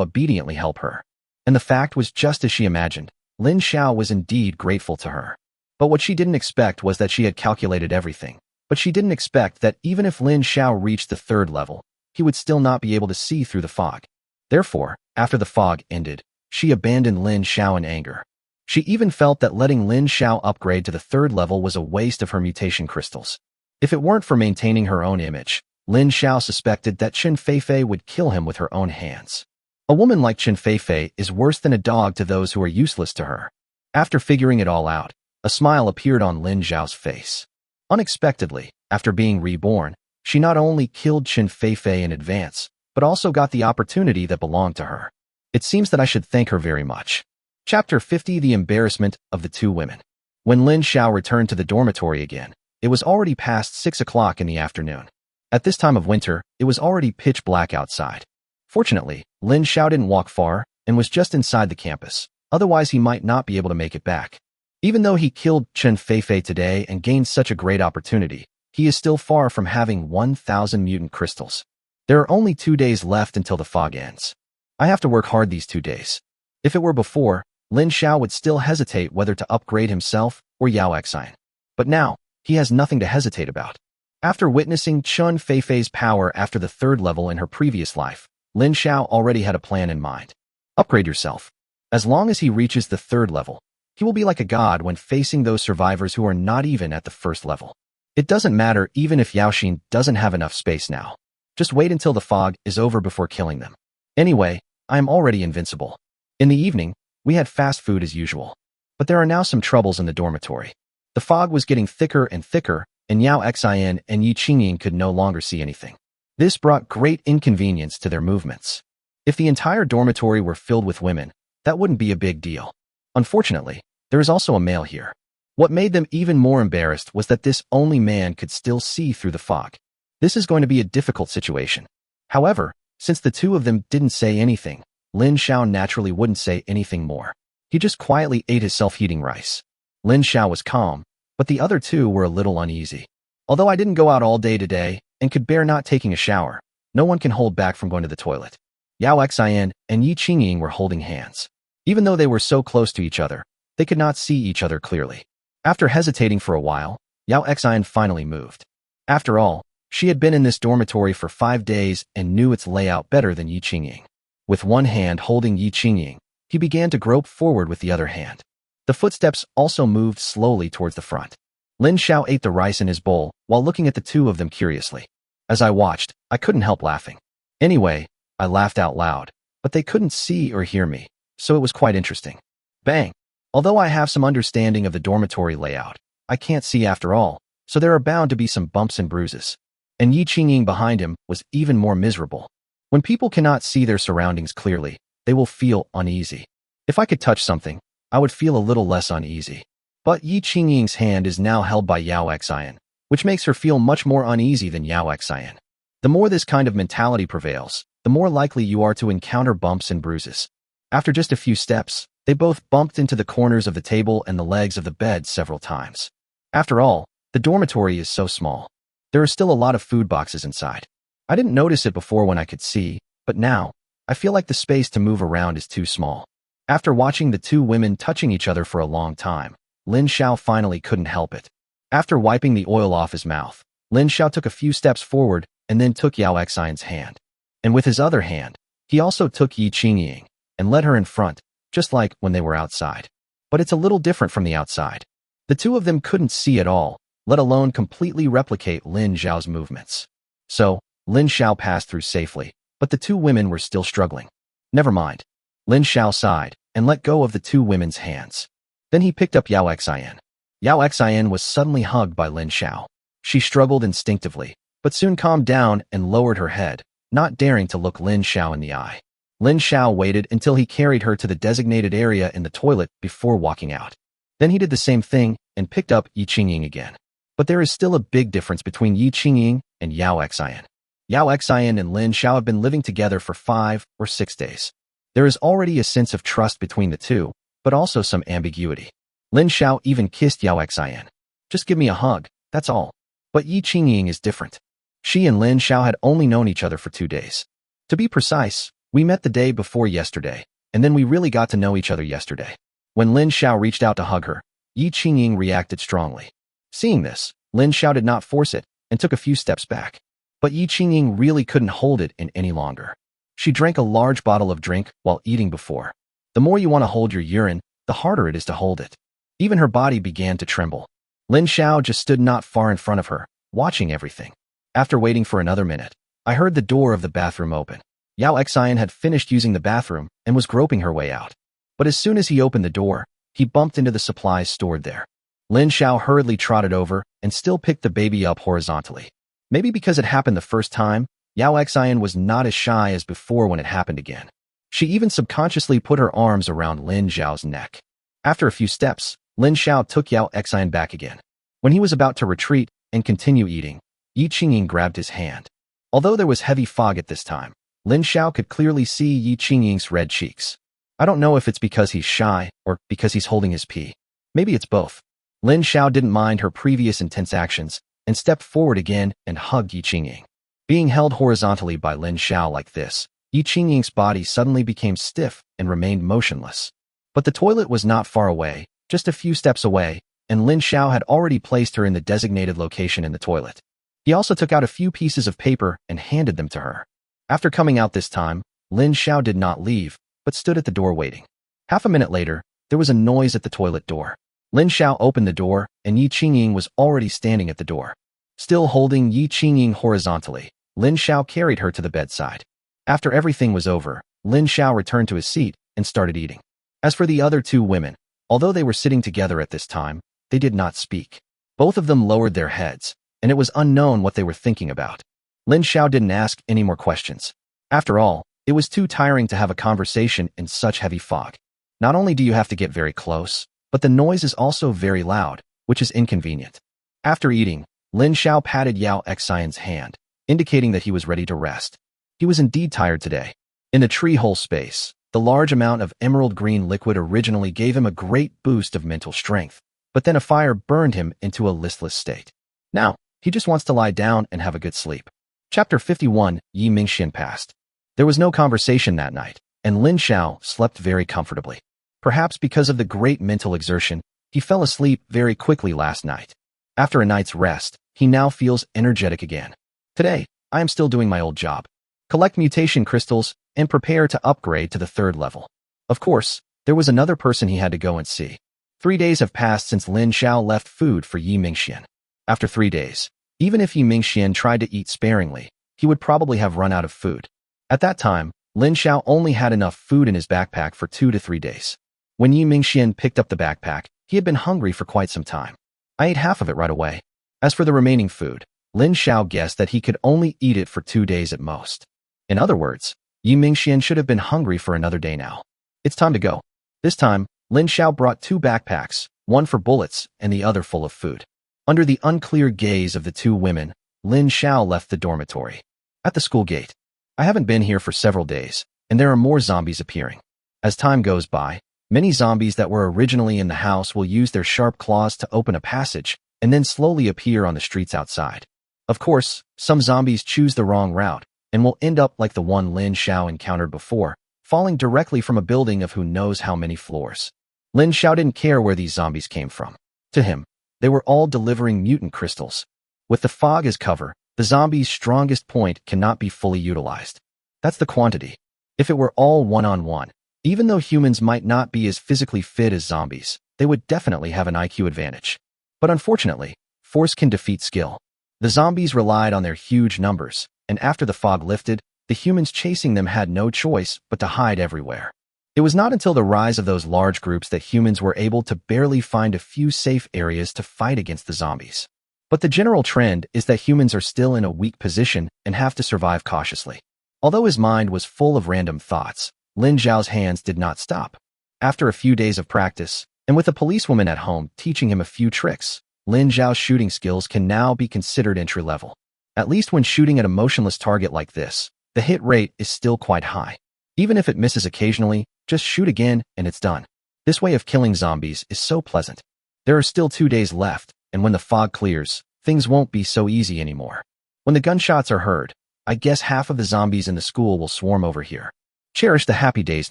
obediently help her. And the fact was just as she imagined. Lin Xiao was indeed grateful to her. But what she didn't expect was that she had calculated everything. But she didn't expect that even if Lin Xiao reached the third level, he would still not be able to see through the fog. Therefore, after the fog ended, she abandoned Lin Xiao in anger. She even felt that letting Lin Xiao upgrade to the third level was a waste of her mutation crystals. If it weren't for maintaining her own image, Lin Xiao suspected that Chen Feifei would kill him with her own hands. A woman like Chen Feifei is worse than a dog to those who are useless to her. After figuring it all out, a smile appeared on Lin Xiao's face. Unexpectedly, after being reborn, she not only killed Chen Feifei in advance, but also got the opportunity that belonged to her. It seems that I should thank her very much. Chapter 50: The Embarrassment of the Two Women. When Lin Xiao returned to the dormitory again, it was already past 6 o'clock in the afternoon. At this time of winter, it was already pitch black outside. Fortunately, Lin Xiao didn't walk far and was just inside the campus. Otherwise, he might not be able to make it back. Even though he killed Chen Feifei today and gained such a great opportunity, he is still far from having 1,000 mutant crystals. There are only 2 days left until the fog ends. I have to work hard these 2 days. If it were before, Lin Xiao would still hesitate whether to upgrade himself or Yao Xian. But now, he has nothing to hesitate about. After witnessing Chen Feifei's power after the third level in her previous life, Lin Xiao already had a plan in mind. Upgrade yourself. As long as he reaches the third level, he will be like a god when facing those survivors who are not even at the first level. It doesn't matter even if Yao Xin doesn't have enough space now. Just wait until the fog is over before killing them. Anyway, I am already invincible. In the evening, we had fast food as usual. But there are now some troubles in the dormitory. The fog was getting thicker and thicker, and Yao Xian and Yi Qingying could no longer see anything. This brought great inconvenience to their movements. If the entire dormitory were filled with women, that wouldn't be a big deal. Unfortunately, there is also a male here. What made them even more embarrassed was that this only man could still see through the fog. This is going to be a difficult situation. However, since the two of them didn't say anything, Lin Xiao naturally wouldn't say anything more. He just quietly ate his self-heating rice. Lin Xiao was calm, but the other two were a little uneasy. Although I didn't go out all day today and could bear not taking a shower, no one can hold back from going to the toilet. Yao Xian and Yi Qingying were holding hands. Even though they were so close to each other, they could not see each other clearly. After hesitating for a while, Yao Xian finally moved. After all, she had been in this dormitory for 5 days and knew its layout better than Yi Qingying. With one hand holding Yi Qingying, he began to grope forward with the other hand. The footsteps also moved slowly towards the front. Lin Xiao ate the rice in his bowl while looking at the two of them curiously. As I watched, I couldn't help laughing. Anyway, I laughed out loud, but they couldn't see or hear me, so it was quite interesting. Bang! Although I have some understanding of the dormitory layout, I can't see after all, so there are bound to be some bumps and bruises. And Yi Qingying behind him was even more miserable. When people cannot see their surroundings clearly, they will feel uneasy. If I could touch something, I would feel a little less uneasy. But Yi Qingying's hand is now held by Yao Xian, which makes her feel much more uneasy than Yao Xian. The more this kind of mentality prevails, the more likely you are to encounter bumps and bruises. After just a few steps, they both bumped into the corners of the table and the legs of the bed several times. After all, the dormitory is so small. There are still a lot of food boxes inside. I didn't notice it before when I could see, but now, I feel like the space to move around is too small. After watching the two women touching each other for a long time, Lin Xiao finally couldn't help it. After wiping the oil off his mouth, Lin Xiao took a few steps forward and then took Yao Xian's hand. And with his other hand, he also took Yi Qingying and led her in front, just like when they were outside. But it's a little different from the outside. The two of them couldn't see at all, let alone completely replicate Lin Xiao's movements. So, Lin Xiao passed through safely, but the two women were still struggling. Never mind. Lin Xiao sighed and let go of the two women's hands. Then he picked up Yao Xian. Yao Xian was suddenly hugged by Lin Xiao. She struggled instinctively, but soon calmed down and lowered her head, not daring to look Lin Xiao in the eye. Lin Xiao waited until he carried her to the designated area in the toilet before walking out. Then he did the same thing and picked up Yi Qingying again. But there is still a big difference between Yi Qingying and Yao Xian. Yao Xian and Lin Xiao have been living together for 5 or 6 days. There is already a sense of trust between the two, but also some ambiguity. Lin Xiao even kissed Yao Xian. Just give me a hug, that's all. But Yi Qingying is different. She and Lin Xiao had only known each other for 2 days. To be precise, we met the day before yesterday, and then we really got to know each other yesterday. When Lin Xiao reached out to hug her, Yi Qingying reacted strongly. Seeing this, Lin Xiao did not force it and took a few steps back. But Yi Qingying really couldn't hold it in any longer. She drank a large bottle of drink while eating before. The more you want to hold your urine, the harder it is to hold it. Even her body began to tremble. Lin Xiao just stood not far in front of her, watching everything. After waiting for another minute, I heard the door of the bathroom open. Yao Xian had finished using the bathroom and was groping her way out. But as soon as he opened the door, he bumped into the supplies stored there. Lin Xiao hurriedly trotted over and still picked the baby up horizontally. Maybe because it happened the first time, Yao Xian was not as shy as before when it happened again. She even subconsciously put her arms around Lin Xiao's neck. After a few steps, Lin Xiao took Yao Xian back again. When he was about to retreat and continue eating, Yi Qingying grabbed his hand. Although there was heavy fog at this time, Lin Xiao could clearly see Yi Qingying's red cheeks. I don't know if it's because he's shy or because he's holding his pee. Maybe it's both. Lin Xiao didn't mind her previous intense actions and stepped forward again and hugged Yi Qingying. Being held horizontally by Lin Xiao like this, Yi Qingying's body suddenly became stiff and remained motionless. But the toilet was not far away, just a few steps away, and Lin Xiao had already placed her in the designated location in the toilet. He also took out a few pieces of paper and handed them to her. After coming out this time, Lin Xiao did not leave, but stood at the door waiting. Half a minute later, there was a noise at the toilet door. Lin Xiao opened the door, and Yi Qingying was already standing at the door. Still holding Yi Qingying horizontally, Lin Xiao carried her to the bedside. After everything was over, Lin Xiao returned to his seat and started eating. As for the other two women, although they were sitting together at this time, they did not speak. Both of them lowered their heads, and it was unknown what they were thinking about. Lin Xiao didn't ask any more questions. After all, it was too tiring to have a conversation in such heavy fog. Not only do you have to get very close, but the noise is also very loud, which is inconvenient. After eating, Lin Xiao patted Yao Xian's hand, indicating that he was ready to rest. He was indeed tired today. In the tree hole space, the large amount of emerald green liquid originally gave him a great boost of mental strength, but then a fire burned him into a listless state. Now, he just wants to lie down and have a good sleep. Chapter 51, Yi Mingxian passed. There was no conversation that night, and Lin Xiao slept very comfortably. Perhaps because of the great mental exertion, he fell asleep very quickly last night. After a night's rest, he now feels energetic again. Today, I am still doing my old job. Collect mutation crystals and prepare to upgrade to the 3rd level. Of course, there was another person he had to go and see. 3 days have passed since Lin Xiao left food for Yi Mingxian. After 3 days, even if Yi Mingxian tried to eat sparingly, he would probably have run out of food. At that time, Lin Xiao only had enough food in his backpack for 2 to 3 days. When Yi Mingxian picked up the backpack, he had been hungry for quite some time. I ate half of it right away. As for the remaining food, Lin Xiao guessed that he could only eat it for 2 days at most. In other words, Yi Mingxian should have been hungry for another day now. It's time to go. This time, Lin Xiao brought 2 backpacks, one for bullets and the other full of food. Under the unclear gaze of the 2 women, Lin Xiao left the dormitory. At the school gate, I haven't been here for several days, and there are more zombies appearing. As time goes by, many zombies that were originally in the house will use their sharp claws to open a passage and then slowly appear on the streets outside. Of course, some zombies choose the wrong route and will end up like the one Lin Xiao encountered before, falling directly from a building of who knows how many floors. Lin Xiao didn't care where these zombies came from. To him, They were all delivering mutant crystals. With the fog as cover, the zombies' strongest point cannot be fully utilized. That's the quantity. If it were all one-on-one, even though humans might not be as physically fit as zombies, they would definitely have an IQ advantage. But unfortunately, force can defeat skill. The zombies relied on their huge numbers, and after the fog lifted, the humans chasing them had no choice but to hide everywhere. It was not until the rise of those large groups that humans were able to barely find a few safe areas to fight against the zombies. But the general trend is that humans are still in a weak position and have to survive cautiously. Although his mind was full of random thoughts, Lin Xiao's hands did not stop. After a few days of practice, and with a policewoman at home teaching him a few tricks, Lin Xiao's shooting skills can now be considered entry-level. At least when shooting at a motionless target like this, the hit rate is still quite high. Even if it misses occasionally, just shoot again and it's done. This way of killing zombies is so pleasant. There are still 2 days left, and when the fog clears, things won't be so easy anymore. When the gunshots are heard, I guess half of the zombies in the school will swarm over here. Cherish the happy days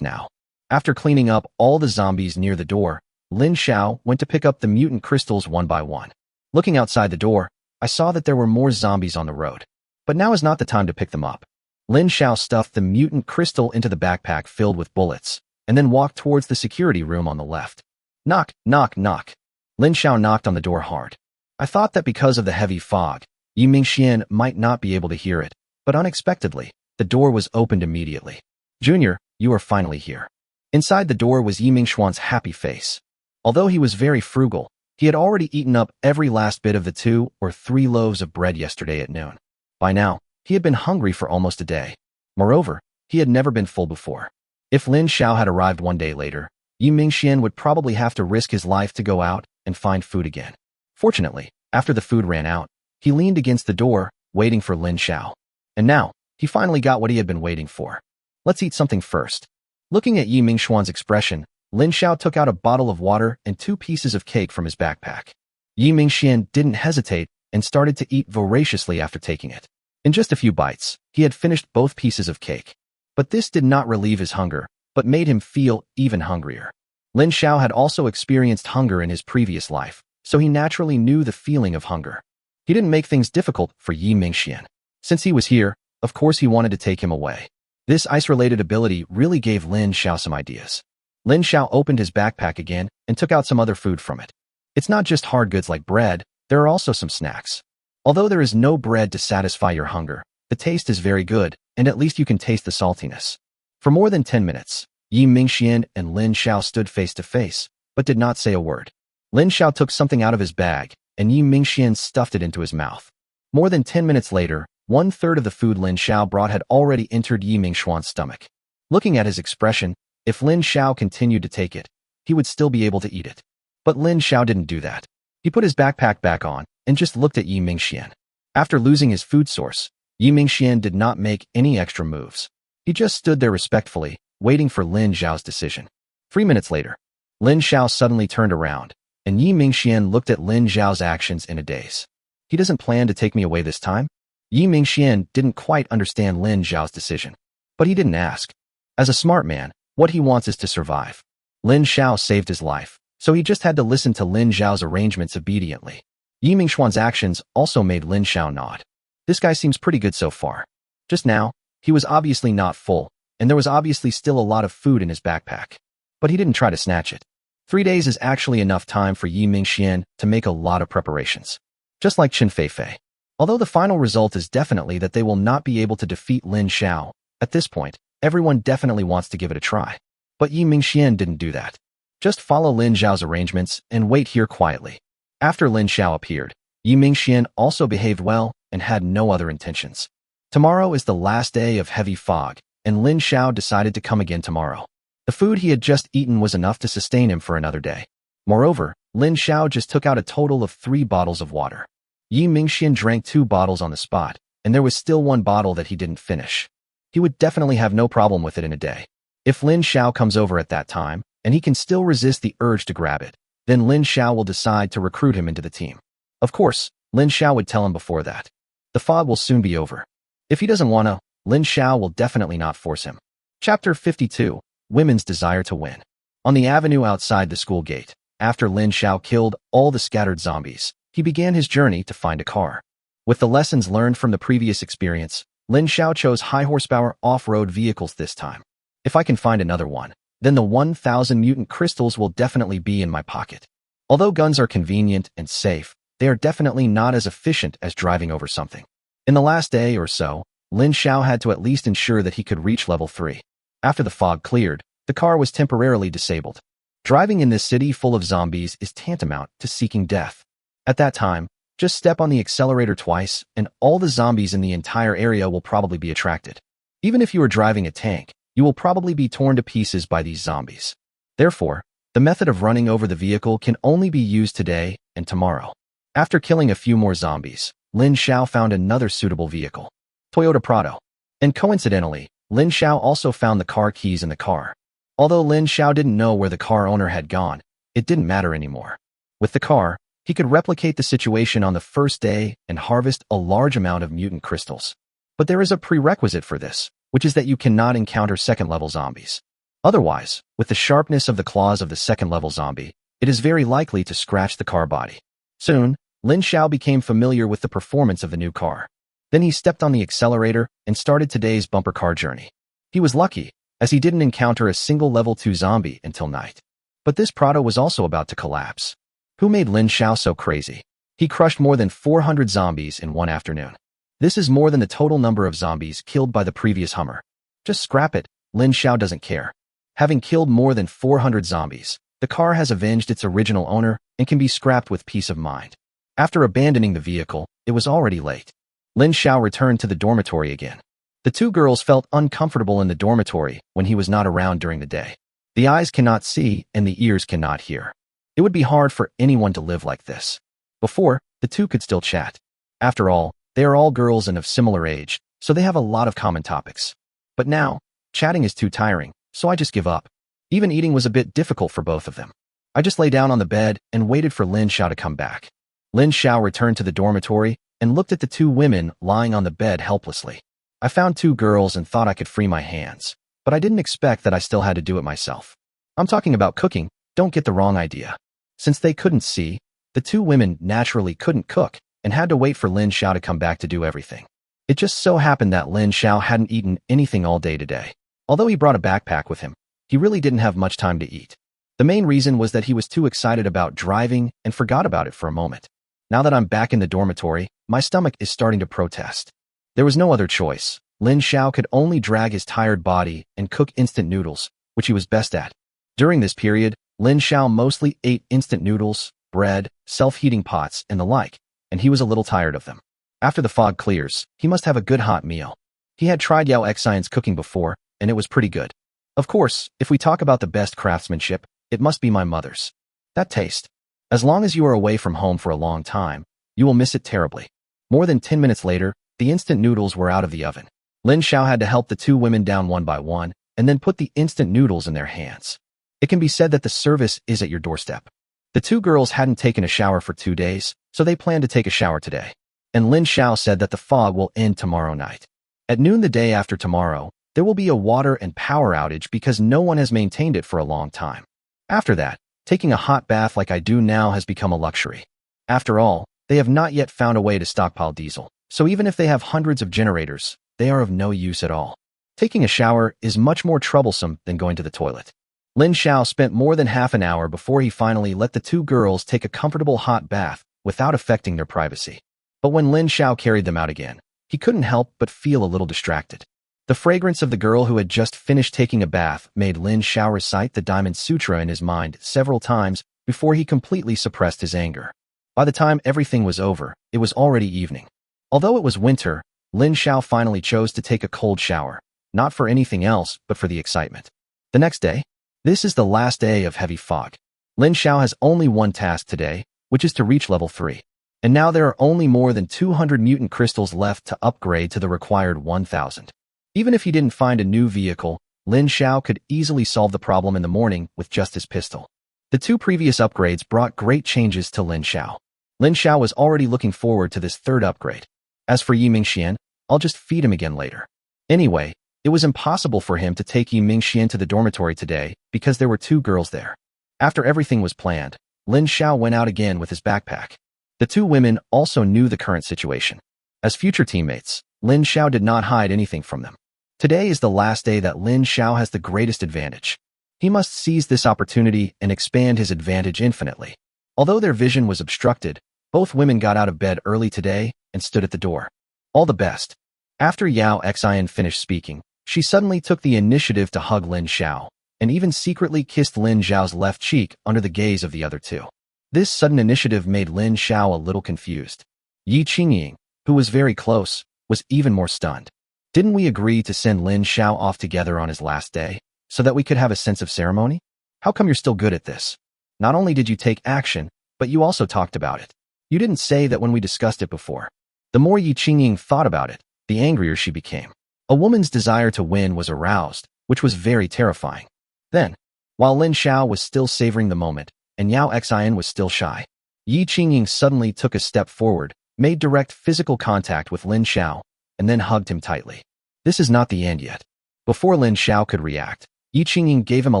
now. After cleaning up all the zombies near the door, Lin Xiao went to pick up the mutant crystals one by one. Looking outside the door, I saw that there were more zombies on the road. But now is not the time to pick them up. Lin Xiao stuffed the mutant crystal into the backpack filled with bullets, and then walked towards the security room on the left. Knock, knock, knock. Lin Xiao knocked on the door hard. I thought that because of the heavy fog, Yi Mingxian might not be able to hear it, but unexpectedly, the door was opened immediately. Junior, you are finally here. Inside the door was Yi Mingxuan's happy face. Although he was very frugal, he had already eaten up every last bit of the 2 or 3 loaves of bread yesterday at noon. By now, he had been hungry for almost a day. Moreover, he had never been full before. If Lin Xiao had arrived 1 day later, Yi Mingxian would probably have to risk his life to go out and find food again. Fortunately, after the food ran out, he leaned against the door, waiting for Lin Xiao. And now, he finally got what he had been waiting for. Let's eat something first. Looking at Yi Mingxuan's expression, Lin Xiao took out a bottle of water and 2 pieces of cake from his backpack. Yi Mingxian didn't hesitate and started to eat voraciously after taking it. In just a few bites, he had finished both pieces of cake. But this did not relieve his hunger, but made him feel even hungrier. Lin Xiao had also experienced hunger in his previous life, so he naturally knew the feeling of hunger. He didn't make things difficult for Yi Mingxian. Since he was here, of course he wanted to take him away. This ice-related ability really gave Lin Xiao some ideas. Lin Xiao opened his backpack again and took out some other food from it. It's not just hard goods like bread, there are also some snacks. Although there is no bread to satisfy your hunger, the taste is very good, and at least you can taste the saltiness. For more than 10 minutes, Yi Mingxian and Lin Xiao stood face to face, but did not say a word. Lin Xiao took something out of his bag, and Yi Mingxian stuffed it into his mouth. More than 10 minutes later, 1/3 of the food Lin Xiao brought had already entered Yi Mingxuan's stomach. Looking at his expression, if Lin Xiao continued to take it, he would still be able to eat it. But Lin Xiao didn't do that. He put his backpack back on and just looked at Yi Mingxian. After losing his food source, Yi Mingxian did not make any extra moves. He just stood there respectfully, waiting for Lin Xiao's decision. 3 minutes later, Lin Xiao suddenly turned around, and Yi Mingxian looked at Lin Xiao's actions in a daze. He doesn't plan to take me away this time? Yi Mingxian didn't quite understand Lin Xiao's decision, but he didn't ask. As a smart man, what he wants is to survive. Lin Xiao saved his life, so he just had to listen to Lin Xiao's arrangements obediently. Yi Mingxuan's actions also made Lin Xiao nod. This guy seems pretty good so far. Just now, he was obviously not full, and there was obviously still a lot of food in his backpack. But he didn't try to snatch it. 3 days is actually enough time for Yi Mingxian to make a lot of preparations. Just like Qin Feifei. Although the final result is definitely that they will not be able to defeat Lin Xiao, at this point, everyone definitely wants to give it a try. But Yi Mingxian didn't do that. Just follow Lin Xiao's arrangements and wait here quietly. After Lin Xiao appeared, Yi Mingxian also behaved well and had no other intentions. Tomorrow is the last day of heavy fog, and Lin Xiao decided to come again tomorrow. The food he had just eaten was enough to sustain him for another day. Moreover, Lin Xiao just took out a total of 3 bottles of water. Yi Mingxian drank 2 bottles on the spot, and there was still 1 bottle that he didn't finish. He would definitely have no problem with it in a day. If Lin Xiao comes over at that time, and he can still resist the urge to grab it, then Lin Xiao will decide to recruit him into the team. Of course, Lin Xiao would tell him before that. The fog will soon be over. If he doesn't wanna, Lin Xiao will definitely not force him. Chapter 52, Women's Desire to Win. On the avenue outside the school gate, After Lin Xiao killed all the scattered zombies, he began his journey to find a car. With the lessons learned from the previous experience, Lin Xiao chose high-horsepower off-road vehicles this time. If I can find another one, then the 1,000 mutant crystals will definitely be in my pocket. Although guns are convenient and safe, they are definitely not as efficient as driving over something. In the last day or so, Lin Xiao had to at least ensure that he could reach level 3. After the fog cleared, the car was temporarily disabled. Driving in this city full of zombies is tantamount to seeking death. At that time, just step on the accelerator twice, and all the zombies in the entire area will probably be attracted. Even if you are driving a tank, you will probably be torn to pieces by these zombies. Therefore, the method of running over the vehicle can only be used today and tomorrow. After killing a few more zombies, Lin Xiao found another suitable vehicle, Toyota Prado. And coincidentally, Lin Xiao also found the car keys in the car. Although Lin Xiao didn't know where the car owner had gone, it didn't matter anymore. With the car, he could replicate the situation on the first day and harvest a large amount of mutant crystals. But there is a prerequisite for this, which is that you cannot encounter second-level zombies. Otherwise, with the sharpness of the claws of the second-level zombie, it is very likely to scratch the car body. Soon, Lin Xiao became familiar with the performance of the new car. Then he stepped on the accelerator and started today's bumper car journey. He was lucky, as he didn't encounter a single level 2 zombie until night. But this Prado was also about to collapse. Who made Lin Xiao so crazy? He crushed more than 400 zombies in one afternoon. This is more than the total number of zombies killed by the previous Hummer. Just scrap it, Lin Xiao doesn't care. Having killed more than 400 zombies, the car has avenged its original owner and can be scrapped with peace of mind. After abandoning the vehicle, it was already late. Lin Xiao returned to the dormitory again. The two girls felt uncomfortable in the dormitory when he was not around during the day. The eyes cannot see and the ears cannot hear. It would be hard for anyone to live like this. Before, the two could still chat. After all, they are all girls and of similar age, so they have a lot of common topics. But now, chatting is too tiring, so I just give up. Even eating was a bit difficult for both of them. I just lay down on the bed and waited for Lin Xiao to come back. Lin Xiao returned to the dormitory and looked at the two women lying on the bed helplessly. I found two girls and thought I could free my hands, but I didn't expect that I still had to do it myself. I'm talking about cooking, don't get the wrong idea. Since they couldn't see, the two women naturally couldn't cook and had to wait for Lin Xiao to come back to do everything. It just so happened that Lin Xiao hadn't eaten anything all day today. Although he brought a backpack with him, he really didn't have much time to eat. The main reason was that he was too excited about driving and forgot about it for a moment. Now that I'm back in the dormitory, my stomach is starting to protest. There was no other choice. Lin Xiao could only drag his tired body and cook instant noodles, which he was best at. During this period, Lin Xiao mostly ate instant noodles, bread, self-heating pots, and the like, and he was a little tired of them. After the fog clears, he must have a good hot meal. He had tried Yao Xian's cooking before, and it was pretty good. Of course, if we talk about the best craftsmanship, it must be my mother's. That taste. As long as you are away from home for a long time, you will miss it terribly. More than 10 minutes later, the instant noodles were out of the oven. Lin Xiao had to help the two women down one by one, and then put the instant noodles in their hands. It can be said that the service is at your doorstep. The two girls hadn't taken a shower for 2 days, so they planned to take a shower today. And Lin Xiao said that the fog will end tomorrow night. At noon the day after tomorrow, there will be a water and power outage because no one has maintained it for a long time. After that, taking a hot bath like I do now has become a luxury. After all, they have not yet found a way to stockpile diesel, so even if they have hundreds of generators, they are of no use at all. Taking a shower is much more troublesome than going to the toilet. Lin Xiao spent more than half an hour before he finally let the two girls take a comfortable hot bath without affecting their privacy. But when Lin Xiao carried them out again, he couldn't help but feel a little distracted. The fragrance of the girl who had just finished taking a bath made Lin Xiao recite the Diamond Sutra in his mind several times before he completely suppressed his anger. By the time everything was over, it was already evening. Although it was winter, Lin Xiao finally chose to take a cold shower, not for anything else but for the excitement. The next day, this is the last day of heavy fog. Lin Xiao has only one task today, which is to reach level 3. And now there are only more than 200 mutant crystals left to upgrade to the required 1,000. Even if he didn't find a new vehicle, Lin Xiao could easily solve the problem in the morning with just his pistol. The two previous upgrades brought great changes to Lin Xiao. Lin Xiao was already looking forward to this third upgrade. As for Yi Mingxian, I'll just feed him again later. Anyway, it was impossible for him to take Yi Mingxian to the dormitory today because there were two girls there. After everything was planned, Lin Xiao went out again with his backpack. The two women also knew the current situation. As future teammates, Lin Xiao did not hide anything from them. Today is the last day that Lin Xiao has the greatest advantage. He must seize this opportunity and expand his advantage infinitely. Although their vision was obstructed, both women got out of bed early today and stood at the door. All the best. After Yao Xian finished speaking, she suddenly took the initiative to hug Lin Xiao, and even secretly kissed Lin Xiao's left cheek under the gaze of the other two. This sudden initiative made Lin Xiao a little confused. Yi Qingying, who was very close, was even more stunned. Didn't we agree to send Lin Xiao off together on his last day, so that we could have a sense of ceremony? How come you're still good at this? Not only did you take action, but you also talked about it. You didn't say that when we discussed it before. The more Yi Qingying thought about it, the angrier she became. A woman's desire to win was aroused, which was very terrifying. Then, while Lin Xiao was still savoring the moment, and Yao Xian was still shy, Yi Qingying suddenly took a step forward, made direct physical contact with Lin Xiao, and then hugged him tightly. This is not the end yet. Before Lin Xiao could react, Yi Qingying gave him a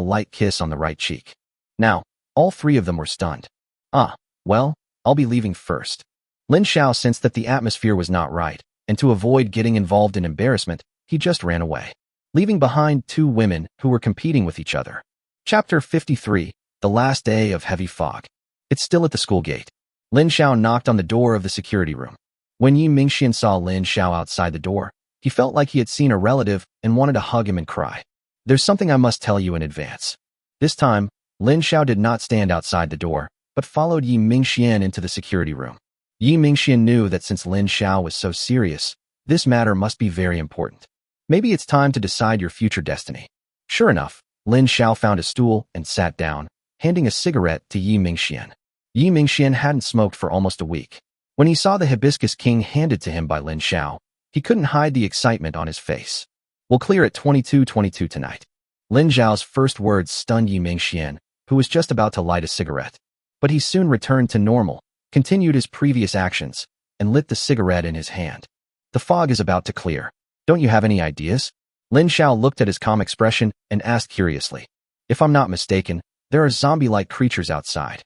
light kiss on the right cheek. Now, all three of them were stunned. Well, I'll be leaving first. Lin Xiao sensed that the atmosphere was not right, and to avoid getting involved in embarrassment, he just ran away, leaving behind two women who were competing with each other. Chapter 53, The Last Day of Heavy Fog. It's still at the school gate. Lin Xiao knocked on the door of the security room. When Yi Mingxian saw Lin Xiao outside the door, he felt like he had seen a relative and wanted to hug him and cry. There's something I must tell you in advance. This time, Lin Xiao did not stand outside the door, but followed Yi Mingxian into the security room. Yi Mingxian knew that since Lin Xiao was so serious, this matter must be very important. Maybe it's time to decide your future destiny. Sure enough, Lin Xiao found a stool and sat down, handing a cigarette to Yi Mingxian. Yi Mingxian hadn't smoked for almost a week. When he saw the hibiscus king handed to him by Lin Xiao, he couldn't hide the excitement on his face. We'll clear at 22:22 tonight. Lin Xiao's first words stunned Yi Mingxian, who was just about to light a cigarette. But he soon returned to normal, continued his previous actions, and lit the cigarette in his hand. The fog is about to clear. Don't you have any ideas? Lin Xiao looked at his calm expression and asked curiously. If I'm not mistaken, there are zombie-like creatures outside.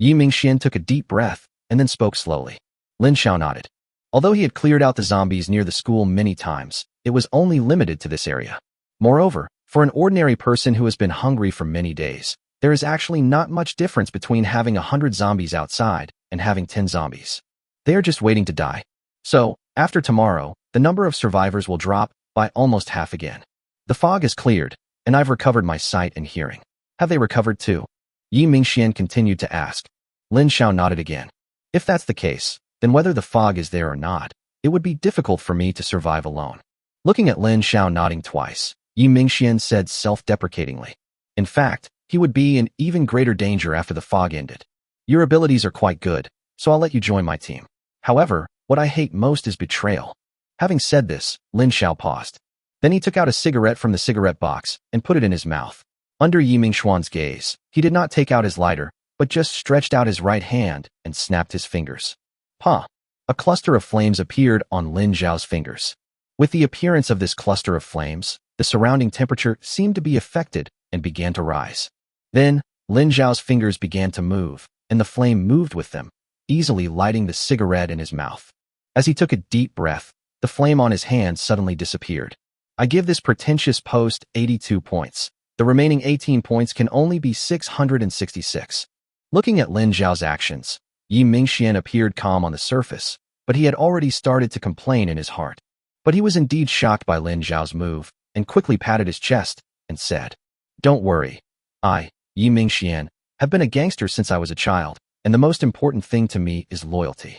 Yi Mingxian took a deep breath and then spoke slowly. Lin Xiao nodded. Although he had cleared out the zombies near the school many times, it was only limited to this area. Moreover, for an ordinary person who has been hungry for many days, there is actually not much difference between having 100 zombies outside and having 10 zombies. They are just waiting to die. So, after tomorrow, the number of survivors will drop by almost half again. The fog has cleared, and I've recovered my sight and hearing. Have they recovered too? Yi Mingxian continued to ask. Lin Xiao nodded again. If that's the case, then whether the fog is there or not, it would be difficult for me to survive alone. Looking at Lin Xiao nodding twice, Yi Mingxian said self-deprecatingly. In fact, he would be in even greater danger after the fog ended. Your abilities are quite good, so I'll let you join my team. However, what I hate most is betrayal. Having said this, Lin Xiao paused. Then he took out a cigarette from the cigarette box and put it in his mouth. Under Yi Mingxuan's gaze, he did not take out his lighter, but just stretched out his right hand and snapped his fingers. A cluster of flames appeared on Lin Xiao's fingers. With the appearance of this cluster of flames, the surrounding temperature seemed to be affected and began to rise. Then, Lin Xiao's fingers began to move, and the flame moved with them, easily lighting the cigarette in his mouth. As he took a deep breath, the flame on his hand suddenly disappeared. I give this pretentious post 82 points. The remaining 18 points can only be 666. Looking at Lin Xiao's actions, Yi Mingxian appeared calm on the surface, but he had already started to complain in his heart. But he was indeed shocked by Lin Xiao's move, and quickly patted his chest, and said, Don't worry. I, Yi Mingxian, have been a gangster since I was a child, and the most important thing to me is loyalty.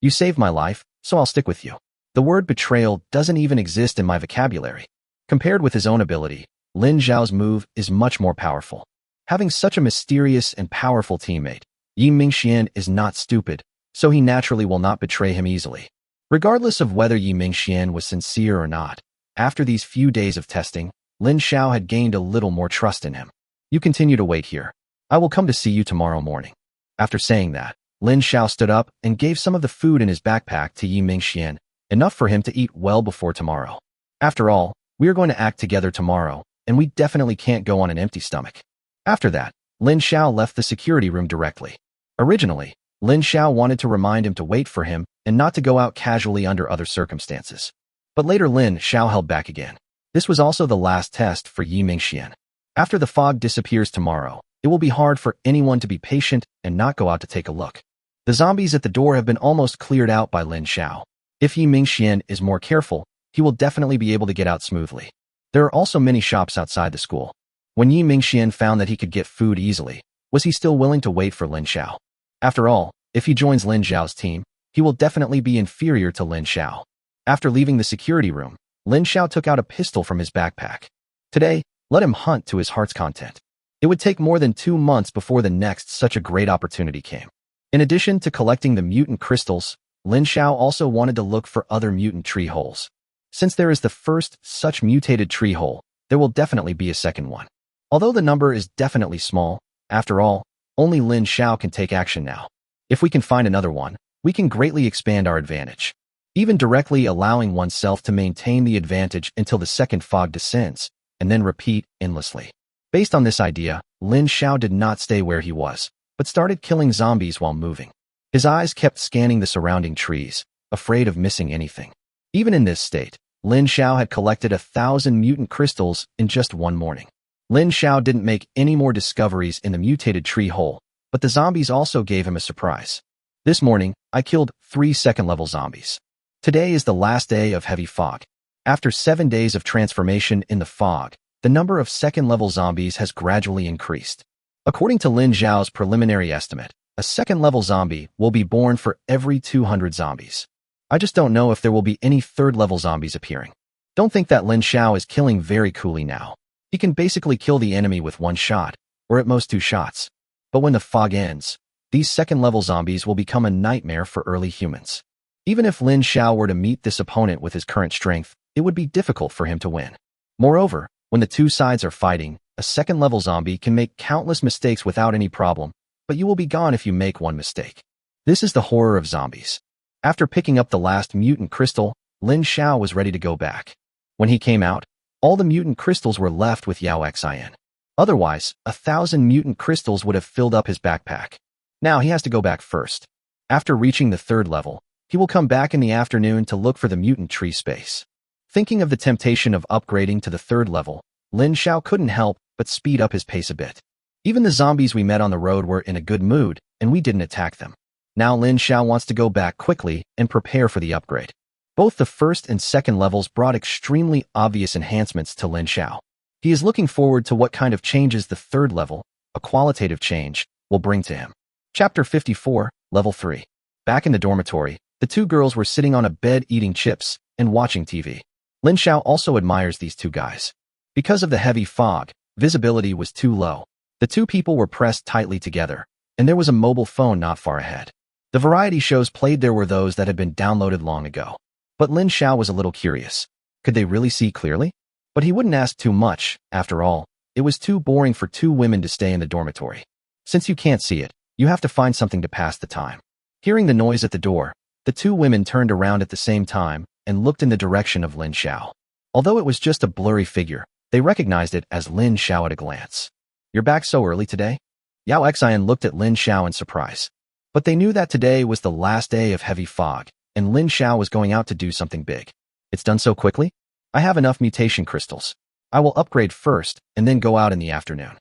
You saved my life, so I'll stick with you. The word betrayal doesn't even exist in my vocabulary. Compared with his own ability, Lin Xiao's move is much more powerful. Having such a mysterious and powerful teammate, Yi Mingxian is not stupid, so he naturally will not betray him easily. Regardless of whether Yi Mingxian was sincere or not, after these few days of testing, Lin Xiao had gained a little more trust in him. You continue to wait here. I will come to see you tomorrow morning. After saying that, Lin Xiao stood up and gave some of the food in his backpack to Yi Mingxian, enough for him to eat well before tomorrow. After all, we are going to act together tomorrow, and we definitely can't go on an empty stomach. After that, Lin Xiao left the security room directly. Originally, Lin Xiao wanted to remind him to wait for him and not to go out casually under other circumstances. But later Lin Xiao held back again. This was also the last test for Yi Mingxian. After the fog disappears tomorrow, it will be hard for anyone to be patient and not go out to take a look. The zombies at the door have been almost cleared out by Lin Xiao. If Yi Mingxian is more careful, he will definitely be able to get out smoothly. There are also many shops outside the school. When Yi Mingxian found that he could get food easily, was he still willing to wait for Lin Xiao? After all, if he joins Lin Xiao's team, he will definitely be inferior to Lin Xiao. After leaving the security room, Lin Xiao took out a pistol from his backpack. Today, let him hunt to his heart's content. It would take more than 2 months before the next such a great opportunity came. In addition to collecting the mutant crystals, Lin Xiao also wanted to look for other mutant tree holes. Since there is the first such mutated tree hole, there will definitely be a second one. Although the number is definitely small, after all, only Lin Xiao can take action now. If we can find another one, we can greatly expand our advantage. Even directly allowing oneself to maintain the advantage until the second fog descends, and then repeat endlessly. Based on this idea, Lin Xiao did not stay where he was, but started killing zombies while moving. His eyes kept scanning the surrounding trees, afraid of missing anything. Even in this state, Lin Xiao had collected 1,000 mutant crystals in just one morning. Lin Xiao didn't make any more discoveries in the mutated tree hole, but the zombies also gave him a surprise. This morning, I killed 3 second-level zombies. Today is the last day of heavy fog. After 7 days of transformation in the fog, the number of second-level zombies has gradually increased. According to Lin Xiao's preliminary estimate, a second-level zombie will be born for every 200 zombies. I just don't know if there will be any third-level zombies appearing. Don't think that Lin Xiao is killing very coolly now. He can basically kill the enemy with 1 shot, or at most 2 shots. But when the fog ends, these second-level zombies will become a nightmare for early humans. Even if Lin Xiao were to meet this opponent with his current strength, it would be difficult for him to win. Moreover, when the 2 sides are fighting, a second-level zombie can make countless mistakes without any problem, but you will be gone if you make 1 mistake. This is the horror of zombies. After picking up the last mutant crystal, Lin Xiao was ready to go back. When he came out, all the mutant crystals were left with Yao Xian. Otherwise, 1,000 mutant crystals would have filled up his backpack. Now he has to go back first. After reaching the 3rd level, he will come back in the afternoon to look for the mutant tree space. Thinking of the temptation of upgrading to the 3rd level, Lin Xiao couldn't help but speed up his pace a bit. Even the zombies we met on the road were in a good mood, and we didn't attack them. Now Lin Xiao wants to go back quickly and prepare for the upgrade. Both the 1st and 2nd levels brought extremely obvious enhancements to Lin Xiao. He is looking forward to what kind of changes the 3rd level, a qualitative change, will bring to him. Chapter 54, Level 3. Back in the dormitory, the 2 girls were sitting on a bed eating chips and watching TV. Lin Xiao also admires these 2 guys. Because of the heavy fog, visibility was too low. The 2 people were pressed tightly together, and there was a mobile phone not far ahead. The variety shows played there were those that had been downloaded long ago. But Lin Xiao was a little curious. Could they really see clearly? But he wouldn't ask too much. After all, it was too boring for 2 women to stay in the dormitory. Since you can't see it, you have to find something to pass the time. Hearing the noise at the door, the 2 women turned around at the same time and looked in the direction of Lin Xiao. Although it was just a blurry figure, they recognized it as Lin Xiao at a glance. You're back so early today? Yao Xian looked at Lin Xiao in surprise. But they knew that today was the last day of heavy fog, and Lin Xiao was going out to do something big. It's done so quickly? I have enough mutation crystals. I will upgrade first, and then go out in the afternoon.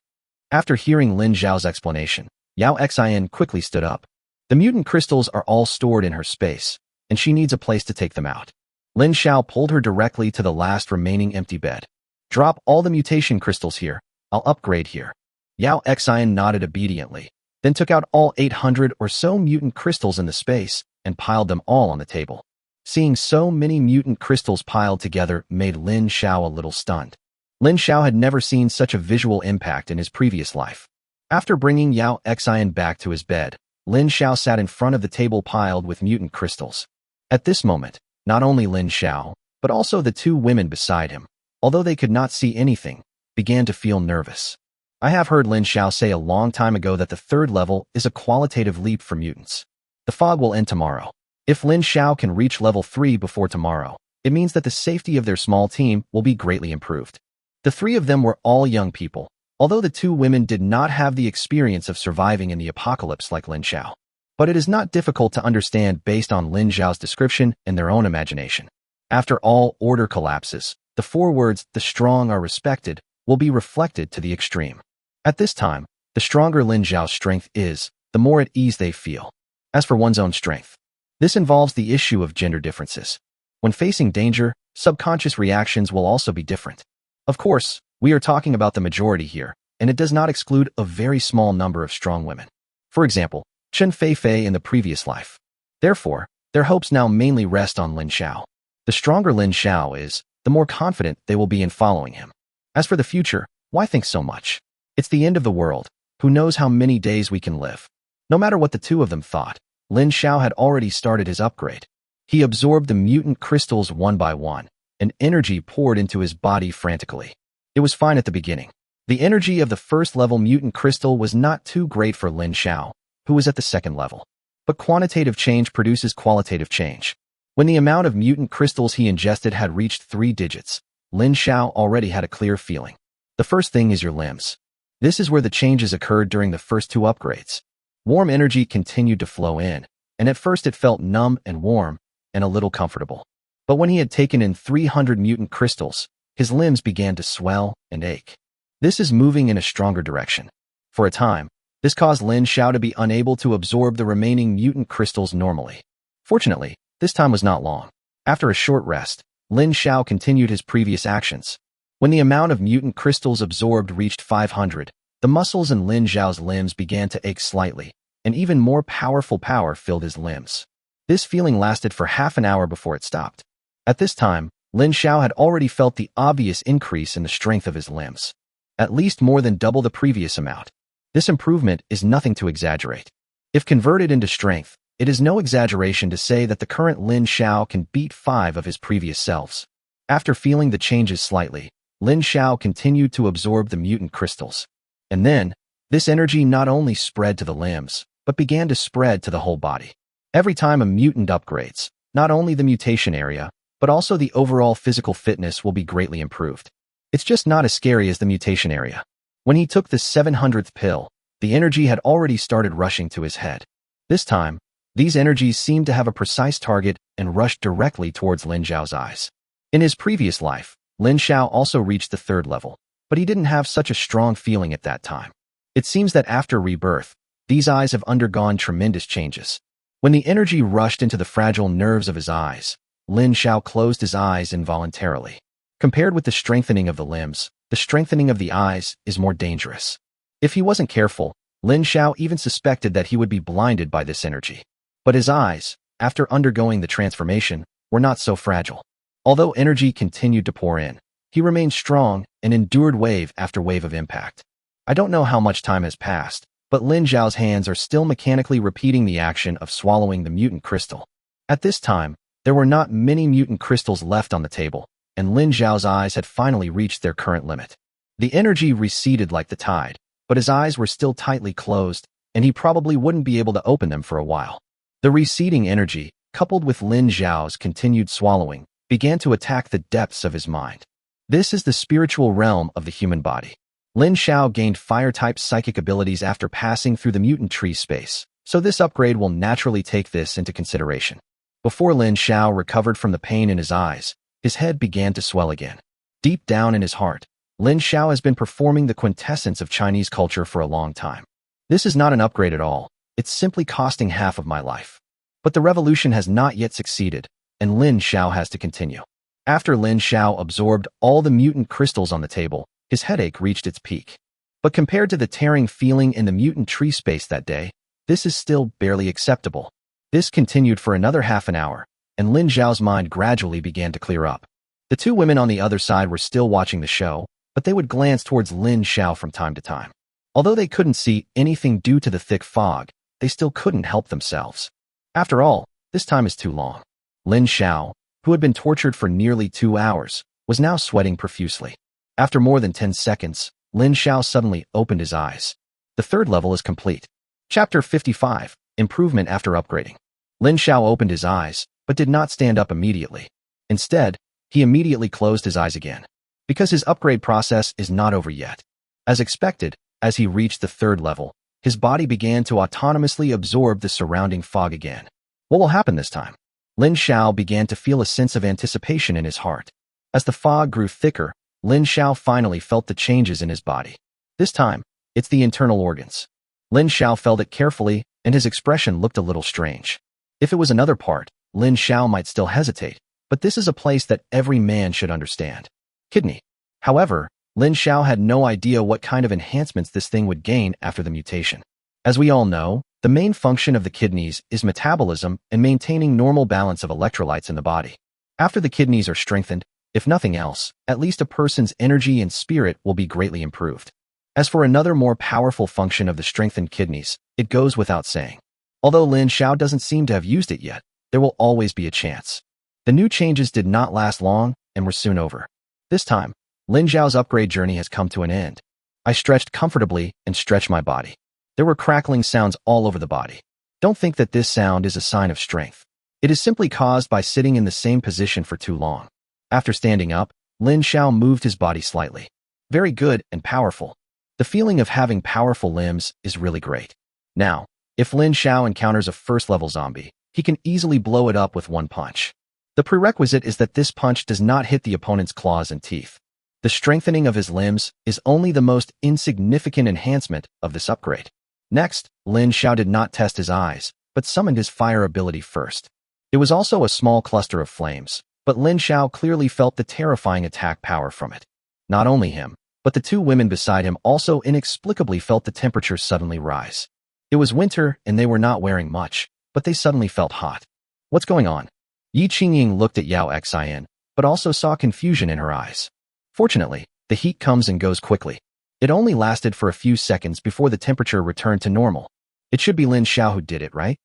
After hearing Lin Xiao's explanation, Yao Xian quickly stood up. The mutant crystals are all stored in her space, and she needs a place to take them out. Lin Xiao pulled her directly to the last remaining empty bed. Drop all the mutation crystals here. I'll upgrade here. Yao Xian nodded obediently, then took out all 800 or so mutant crystals in the space and piled them all on the table. Seeing so many mutant crystals piled together made Lin Xiao a little stunned. Lin Xiao had never seen such a visual impact in his previous life. After bringing Yao Xian back to his bed, Lin Xiao sat in front of the table piled with mutant crystals. At this moment, not only Lin Xiao, but also the 2 women beside him, although they could not see anything, began to feel nervous. I have heard Lin Xiao say a long time ago that the 3rd level is a qualitative leap for mutants. The fog will end tomorrow. If Lin Xiao can reach level 3 before tomorrow, it means that the safety of their small team will be greatly improved. The 3 of them were all young people, Although the two women did not have the experience of surviving in the apocalypse like Lin Xiao, but it is not difficult to understand based on Lin Xiao's description and their own imagination. After all order collapses, the four words, "the strong are respected," will be reflected to the extreme. At this time, the stronger Lin Xiao's strength is, the more at ease they feel. As for one's own strength, this involves the issue of gender differences. When facing danger, subconscious reactions will also be different. Of course, we are talking about the majority here, and it does not exclude a very small number of strong women. For example, Chen Feifei in the previous life. Therefore, their hopes now mainly rest on Lin Xiao. The stronger Lin Xiao is, the more confident they will be in following him. As for the future, why think so much? It's the end of the world. Who knows how many days we can live? No matter what the two of them thought, Lin Xiao had already started his upgrade. He absorbed the mutant crystals one by one, and energy poured into his body frantically. It was fine at the beginning. The energy of the first-level mutant crystal was not too great for Lin Xiao, who was at the second level. But quantitative change produces qualitative change. When the amount of mutant crystals he ingested had reached 3 digits, Lin Xiao already had a clear feeling. The first thing is your limbs. This is where the changes occurred during the first 2 upgrades. Warm energy continued to flow in, and at first it felt numb and warm, and a little comfortable. But when he had taken in 300 mutant crystals, his limbs began to swell and ache. This is moving in a stronger direction. For a time, this caused Lin Xiao to be unable to absorb the remaining mutant crystals normally. Fortunately, this time was not long. After a short rest, Lin Xiao continued his previous actions. When the amount of mutant crystals absorbed reached 500, the muscles in Lin Xiao's limbs began to ache slightly, and even more powerful power filled his limbs. This feeling lasted for half an hour before it stopped. At this time, Lin Xiao had already felt the obvious increase in the strength of his limbs. At least more than double the previous amount. This improvement is nothing to exaggerate. If converted into strength, it is no exaggeration to say that the current Lin Xiao can beat 5 of his previous selves. After feeling the changes slightly, Lin Xiao continued to absorb the mutant crystals. And then, this energy not only spread to the limbs, but began to spread to the whole body. Every time a mutant upgrades, not only the mutation area, but also the overall physical fitness will be greatly improved. It's just not as scary as the mutation area. When he took the 700th pill, the energy had already started rushing to his head. This time, these energies seemed to have a precise target and rushed directly towards Lin Xiao's eyes. In his previous life, Lin Xiao also reached the 3rd level, but he didn't have such a strong feeling at that time. It seems that after rebirth, these eyes have undergone tremendous changes. When the energy rushed into the fragile nerves of his eyes, Lin Xiao closed his eyes involuntarily. Compared with the strengthening of the limbs, the strengthening of the eyes is more dangerous. If he wasn't careful, Lin Xiao even suspected that he would be blinded by this energy. But his eyes, after undergoing the transformation, were not so fragile. Although energy continued to pour in, he remained strong and endured wave after wave of impact. I don't know how much time has passed, but Lin Xiao's hands are still mechanically repeating the action of swallowing the mutant crystal. At this time, there were not many mutant crystals left on the table, and Lin Xiao's eyes had finally reached their current limit. The energy receded like the tide, but his eyes were still tightly closed, and he probably wouldn't be able to open them for a while. The receding energy, coupled with Lin Xiao's continued swallowing, began to attack the depths of his mind. This is the spiritual realm of the human body. Lin Xiao gained fire-type psychic abilities after passing through the mutant tree space, so this upgrade will naturally take this into consideration. Before Lin Xiao recovered from the pain in his eyes, his head began to swell again. Deep down in his heart, Lin Xiao has been performing the quintessence of Chinese culture for a long time. This is not an upgrade at all, it's simply costing half of my life. But the revolution has not yet succeeded, and Lin Xiao has to continue. After Lin Xiao absorbed all the mutant crystals on the table, his headache reached its peak. But compared to the tearing feeling in the mutant tree space that day, this is still barely acceptable. This continued for another half an hour, and Lin Xiao's mind gradually began to clear up. The two women on the other side were still watching the show, but they would glance towards Lin Xiao from time to time. Although they couldn't see anything due to the thick fog, they still couldn't help themselves. After all, this time is too long. Lin Xiao, who had been tortured for nearly 2 hours, was now sweating profusely. After more than 10 seconds, Lin Xiao suddenly opened his eyes. The 3rd level is complete. Chapter 55, Improvement After Upgrading. Lin Xiao opened his eyes, but did not stand up immediately. Instead, he immediately closed his eyes again. Because his upgrade process is not over yet. As expected, as he reached the third level, his body began to autonomously absorb the surrounding fog again. What will happen this time? Lin Xiao began to feel a sense of anticipation in his heart. As the fog grew thicker, Lin Xiao finally felt the changes in his body. This time, it's the internal organs. Lin Xiao felt it carefully, and his expression looked a little strange. If it was another part, Lin Xiao might still hesitate, but this is a place that every man should understand. Kidney. However, Lin Xiao had no idea what kind of enhancements this thing would gain after the mutation. As we all know, the main function of the kidneys is metabolism and maintaining normal balance of electrolytes in the body. After the kidneys are strengthened, if nothing else, at least a person's energy and spirit will be greatly improved. As for another more powerful function of the strengthened kidneys, it goes without saying. Although Lin Xiao doesn't seem to have used it yet, there will always be a chance. The new changes did not last long and were soon over. This time, Lin Xiao's upgrade journey has come to an end. I stretched comfortably and stretched my body. There were crackling sounds all over the body. Don't think that this sound is a sign of strength. It is simply caused by sitting in the same position for too long. After standing up, Lin Xiao moved his body slightly. Very good and powerful. The feeling of having powerful limbs is really great. Now, if Lin Xiao encounters a first-level zombie, he can easily blow it up with one punch. The prerequisite is that this punch does not hit the opponent's claws and teeth. The strengthening of his limbs is only the most insignificant enhancement of this upgrade. Next, Lin Xiao did not test his eyes, but summoned his fire ability first. It was also a small cluster of flames, but Lin Xiao clearly felt the terrifying attack power from it. Not only him, but the two women beside him also inexplicably felt the temperature suddenly rise. It was winter and they were not wearing much, but they suddenly felt hot. What's going on? Yi Qingying looked at Yao Xian, but also saw confusion in her eyes. Fortunately, the heat comes and goes quickly. It only lasted for a few seconds before the temperature returned to normal. It should be Lin Xiao who did it, right?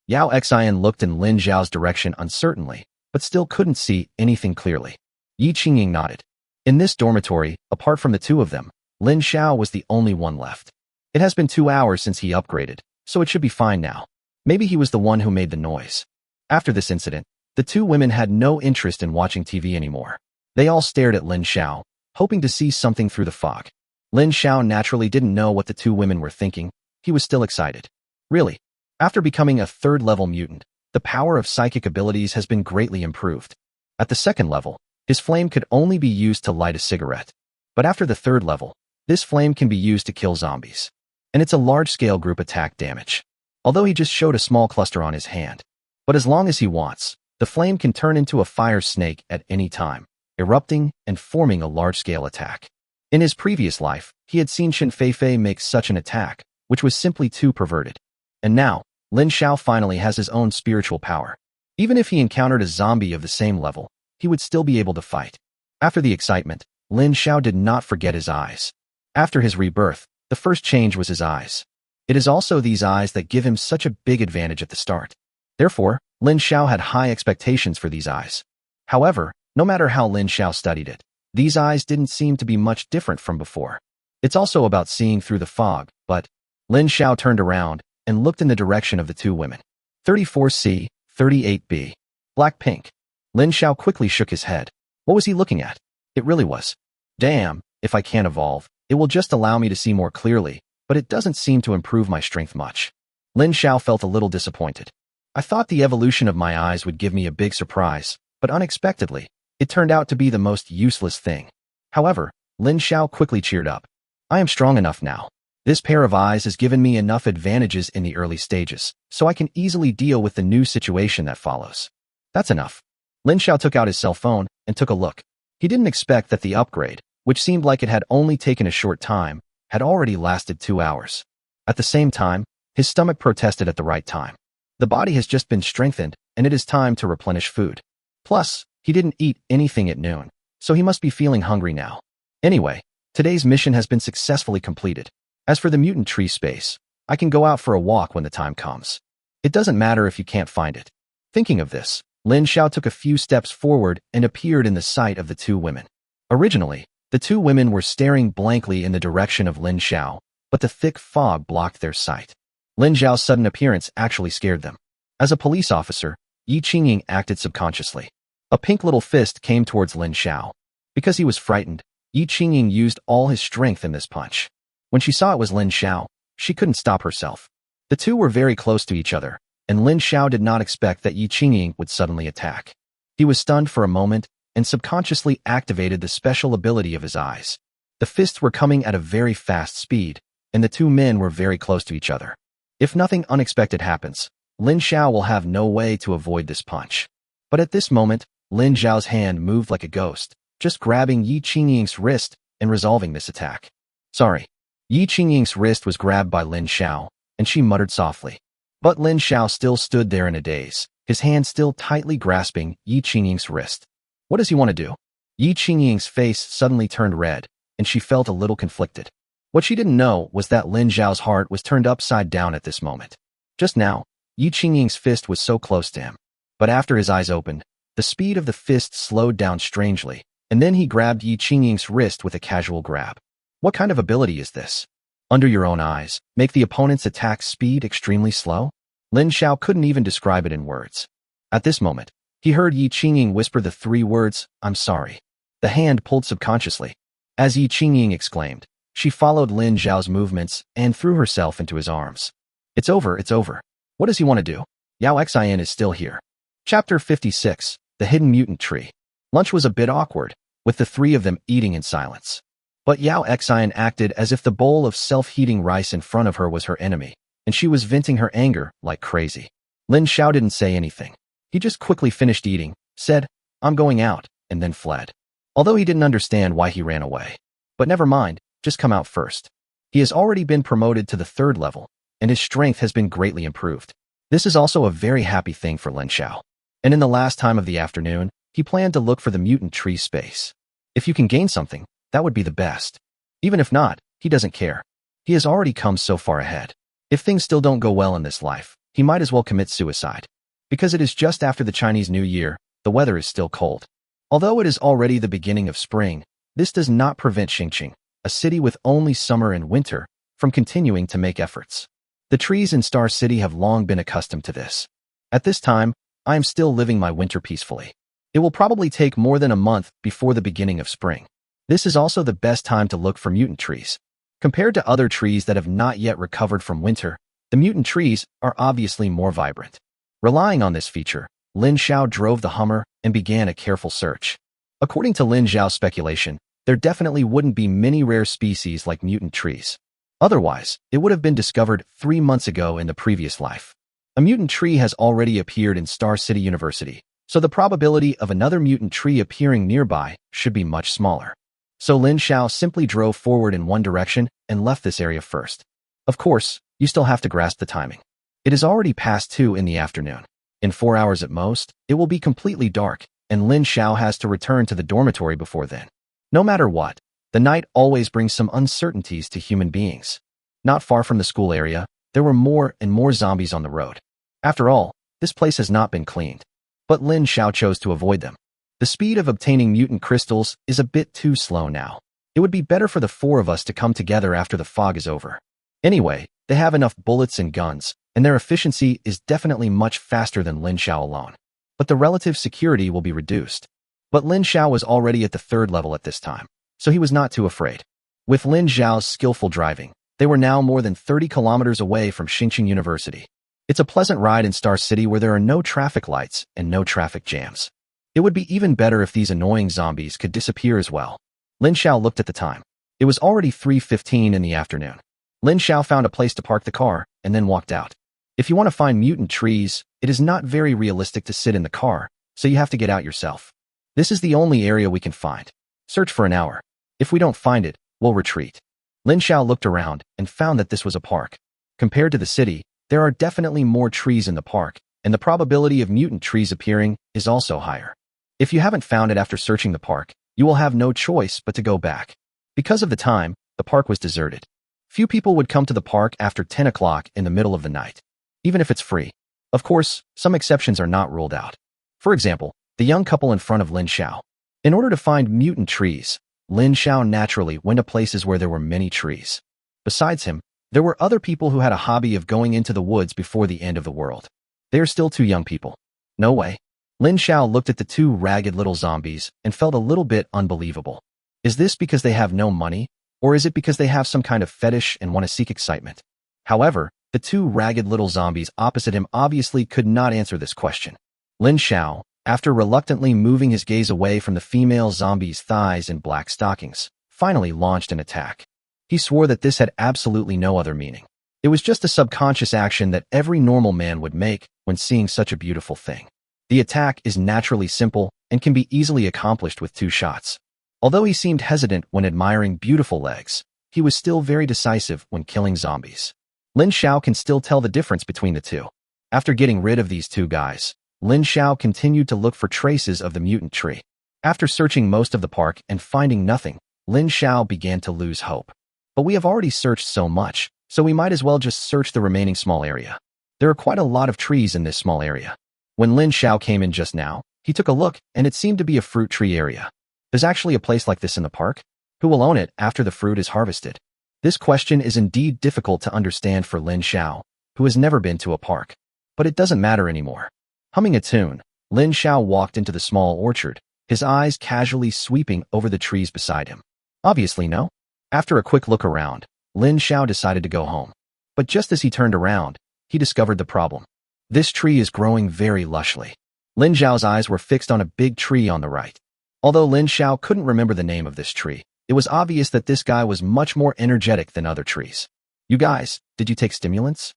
Yao Xian looked in Lin Xiao's direction uncertainly, but still couldn't see anything clearly. Yi Qingying nodded. In this dormitory, apart from the two of them, Lin Xiao was the only one left. It has been 2 hours since he upgraded, so it should be fine now. Maybe he was the one who made the noise. After this incident, the two women had no interest in watching TV anymore. They all stared at Lin Xiao, hoping to see something through the fog. Lin Xiao naturally didn't know what the two women were thinking. He was still excited. Really, after becoming a third-level mutant, the power of psychic abilities has been greatly improved. At the second level, his flame could only be used to light a cigarette. But after the third level, this flame can be used to kill zombies. And it's a large-scale group attack damage. Although he just showed a small cluster on his hand. But as long as he wants, the flame can turn into a fire snake at any time, erupting and forming a large-scale attack. In his previous life, he had seen Shen Feifei make such an attack, which was simply too perverted. And now, Lin Xiao finally has his own spiritual power. Even if he encountered a zombie of the same level, he would still be able to fight. After the excitement, Lin Xiao did not forget his eyes. After his rebirth, the first change was his eyes. It is also these eyes that give him such a big advantage at the start. Therefore, Lin Xiao had high expectations for these eyes. However, no matter how Lin Xiao studied it, these eyes didn't seem to be much different from before. It's also about seeing through the fog, but Lin Xiao turned around and looked in the direction of the two women. 34C, 38B. Black pink. Lin Xiao quickly shook his head. What was he looking at? It really was. Damn, if I can't evolve, it will just allow me to see more clearly, but it doesn't seem to improve my strength much. Lin Xiao felt a little disappointed. I thought the evolution of my eyes would give me a big surprise, but unexpectedly, it turned out to be the most useless thing. However, Lin Xiao quickly cheered up. I am strong enough now. This pair of eyes has given me enough advantages in the early stages, so I can easily deal with the new situation that follows. That's enough. Lin Xiao took out his cell phone and took a look. He didn't expect that the upgrade, which seemed like it had only taken a short time, had already lasted 2 hours. At the same time, his stomach protested at the right time. The body has just been strengthened, and it is time to replenish food. Plus, he didn't eat anything at noon, so he must be feeling hungry now. Anyway, today's mission has been successfully completed. As for the mutant tree space, I can go out for a walk when the time comes. It doesn't matter if you can't find it. Thinking of this, Lin Xiao took a few steps forward and appeared in the sight of the two women. Originally, the two women were staring blankly in the direction of Lin Xiao, but the thick fog blocked their sight. Lin Xiao's sudden appearance actually scared them. As a police officer, Yi Qingying acted subconsciously. A pink little fist came towards Lin Xiao. Because he was frightened, Yi Qingying used all his strength in this punch. When she saw it was Lin Xiao, she couldn't stop herself. The two were very close to each other, and Lin Xiao did not expect that Yi Qingying would suddenly attack. He was stunned for a moment and subconsciously activated the special ability of his eyes. The fists were coming at a very fast speed, and the two men were very close to each other. If nothing unexpected happens, Lin Xiao will have no way to avoid this punch. But at this moment, Lin Xiao's hand moved like a ghost, just grabbing Yi Qingying's wrist and resolving this attack. Sorry. Yi Qingying's wrist was grabbed by Lin Xiao, and she muttered softly. But Lin Xiao still stood there in a daze, his hand still tightly grasping Yi Qingying's wrist. What does he want to do? Yi Qingying's face suddenly turned red, and she felt a little conflicted. What she didn't know was that Lin Xiao's heart was turned upside down at this moment. Just now, Yi Qingying's fist was so close to him. But after his eyes opened, the speed of the fist slowed down strangely, and then he grabbed Yi Qingying's wrist with a casual grab. What kind of ability is this? Under your own eyes, make the opponent's attack speed extremely slow? Lin Xiao couldn't even describe it in words. At this moment, he heard Yi Qingying whisper the three words, "I'm sorry." The hand pulled subconsciously. As Yi Qingying exclaimed, she followed Lin Xiao's movements and threw herself into his arms. It's over, it's over. What does he want to do? Yao Xian is still here. Chapter 56, The Hidden Mutant Tree. Lunch was a bit awkward, with the three of them eating in silence. But Yao Xian acted as if the bowl of self-heating rice in front of her was her enemy, and she was venting her anger like crazy. Lin Xiao didn't say anything. He just quickly finished eating, said, "I'm going out," and then fled. Although he didn't understand why he ran away. But never mind, just come out first. He has already been promoted to the 3rd level, and his strength has been greatly improved. This is also a very happy thing for Lin Xiao. And in the last time of the afternoon, he planned to look for the mutant tree space. If you can gain something, that would be the best. Even if not, he doesn't care. He has already come so far ahead. If things still don't go well in this life, he might as well commit suicide. Because it is just after the Chinese New Year, the weather is still cold. Although it is already the beginning of spring, this does not prevent Xingqing, a city with only summer and winter, from continuing to make efforts. The trees in Star City have long been accustomed to this. At this time, I am still living my winter peacefully. It will probably take more than a month before the beginning of spring. This is also the best time to look for mutant trees. Compared to other trees that have not yet recovered from winter, the mutant trees are obviously more vibrant. Relying on this feature, Lin Xiao drove the Hummer and began a careful search. According to Lin Xiao's speculation, there definitely wouldn't be many rare species like mutant trees. Otherwise, it would have been discovered 3 months ago in the previous life. A mutant tree has already appeared in Star City University, so the probability of another mutant tree appearing nearby should be much smaller. So Lin Xiao simply drove forward in one direction and left this area first. Of course, you still have to grasp the timing. It is already past 2 in the afternoon. In 4 hours at most, it will be completely dark, and Lin Xiao has to return to the dormitory before then. No matter what, the night always brings some uncertainties to human beings. Not far from the school area, there were more and more zombies on the road. After all, this place has not been cleaned. But Lin Xiao chose to avoid them. The speed of obtaining mutant crystals is a bit too slow now. It would be better for the 4 of us to come together after the fog is over. Anyway, they have enough bullets and guns, and their efficiency is definitely much faster than Lin Xiao alone. But the relative security will be reduced. But Lin Xiao was already at the 3rd level at this time, so he was not too afraid. With Lin Xiao's skillful driving, they were now more than 30 kilometers away from Xingqing University. It's a pleasant ride in Star City where there are no traffic lights and no traffic jams. It would be even better if these annoying zombies could disappear as well. Lin Xiao looked at the time. It was already 3:15 in the afternoon. Lin Xiao found a place to park the car and then walked out. If you want to find mutant trees, it is not very realistic to sit in the car, so you have to get out yourself. This is the only area we can find. Search for an hour. If we don't find it, we'll retreat. Lin Xiao looked around and found that this was a park. Compared to the city, there are definitely more trees in the park, and the probability of mutant trees appearing is also higher. If you haven't found it after searching the park, you will have no choice but to go back. Because of the time, the park was deserted. Few people would come to the park after 10 o'clock in the middle of the night, even if it's free. Of course, some exceptions are not ruled out. For example, the young couple in front of Lin Xiao. In order to find mutant trees, Lin Xiao naturally went to places where there were many trees. Besides him, there were other people who had a hobby of going into the woods before the end of the world. They are still 2 young people. No way. Lin Xiao looked at the 2 ragged little zombies and felt a little bit unbelievable. Is this because they have no money, or is it because they have some kind of fetish and want to seek excitement? However, the two ragged little zombies opposite him obviously could not answer this question. Lin Xiao, after reluctantly moving his gaze away from the female zombie's thighs and black stockings, finally launched an attack. He swore that this had absolutely no other meaning. It was just a subconscious action that every normal man would make when seeing such a beautiful thing. The attack is naturally simple and can be easily accomplished with 2 shots. Although he seemed hesitant when admiring beautiful legs, he was still very decisive when killing zombies. Lin Xiao can still tell the difference between the two. After getting rid of these 2 guys, Lin Xiao continued to look for traces of the mutant tree. After searching most of the park and finding nothing, Lin Xiao began to lose hope. But we have already searched so much, so we might as well just search the remaining small area. There are quite a lot of trees in this small area. When Lin Xiao came in just now, he took a look and it seemed to be a fruit tree area. There's actually a place like this in the park? Who will own it after the fruit is harvested? This question is indeed difficult to understand for Lin Xiao, who has never been to a park. But it doesn't matter anymore. Humming a tune, Lin Xiao walked into the small orchard, his eyes casually sweeping over the trees beside him. Obviously no. After a quick look around, Lin Xiao decided to go home. But just as he turned around, he discovered the problem. This tree is growing very lushly. Lin Xiao's eyes were fixed on a big tree on the right. Although Lin Xiao couldn't remember the name of this tree, it was obvious that this guy was much more energetic than other trees. You guys, did you take stimulants?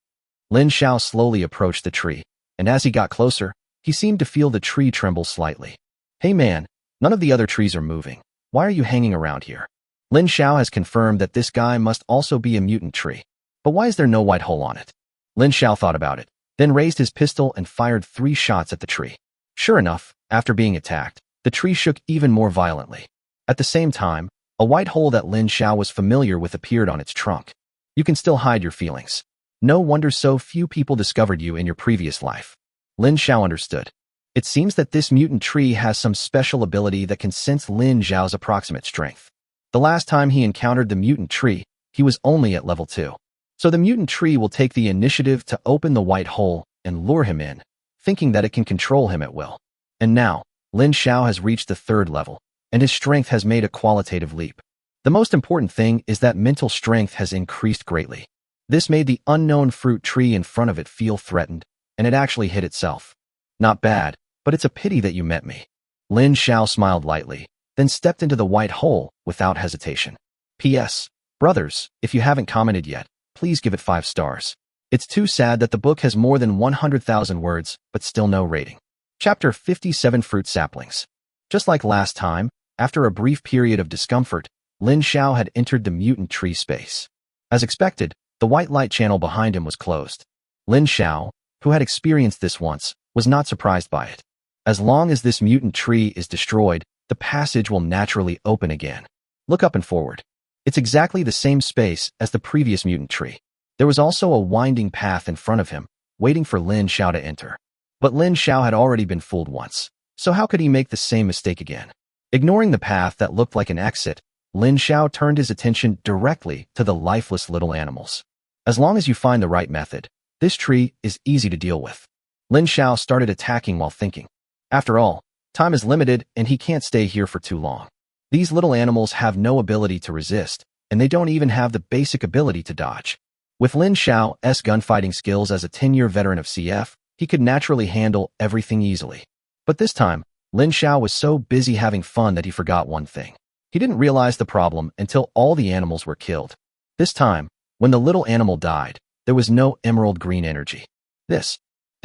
Lin Xiao slowly approached the tree, and as he got closer, he seemed to feel the tree tremble slightly. Hey man, none of the other trees are moving. Why are you hanging around here? Lin Xiao has confirmed that this guy must also be a mutant tree. But why is there no white hole on it? Lin Xiao thought about it, then raised his pistol and fired 3 shots at the tree. Sure enough, after being attacked, the tree shook even more violently. At the same time, a white hole that Lin Xiao was familiar with appeared on its trunk. You can still hide your feelings. No wonder so few people discovered you in your previous life. Lin Xiao understood. It seems that this mutant tree has some special ability that can sense Lin Xiao's approximate strength. The last time he encountered the mutant tree, he was only at level 2. So the mutant tree will take the initiative to open the white hole and lure him in, thinking that it can control him at will. And now, Lin Xiao has reached the 3rd level, and his strength has made a qualitative leap. The most important thing is that mental strength has increased greatly. This made the unknown fruit tree in front of it feel threatened, and it actually hit itself. Not bad, but it's a pity that you met me. Lin Xiao smiled lightly, then stepped into the white hole without hesitation. P.S. Brothers, if you haven't commented yet, please give it 5 stars. It's too sad that the book has more than 100,000 words, but still no rating. Chapter 57 Fruit Saplings. Just like last time, after a brief period of discomfort, Lin Xiao had entered the mutant tree space. As expected, the white light channel behind him was closed. Lin Xiao, who had experienced this once, was not surprised by it. As long as this mutant tree is destroyed, the passage will naturally open again. Look up and forward. It's exactly the same space as the previous mutant tree. There was also a winding path in front of him, waiting for Lin Xiao to enter. But Lin Xiao had already been fooled once, so how could he make the same mistake again? Ignoring the path that looked like an exit, Lin Xiao turned his attention directly to the lifeless little animals. As long as you find the right method, this tree is easy to deal with. Lin Xiao started attacking while thinking. After all, time is limited and he can't stay here for too long. These little animals have no ability to resist, and they don't even have the basic ability to dodge. With Lin Xiao's gunfighting skills as a 10-year veteran of CF, he could naturally handle everything easily. But this time, Lin Xiao was so busy having fun that he forgot one thing. He didn't realize the problem until all the animals were killed. This time, when the little animal died, there was no emerald green energy. There's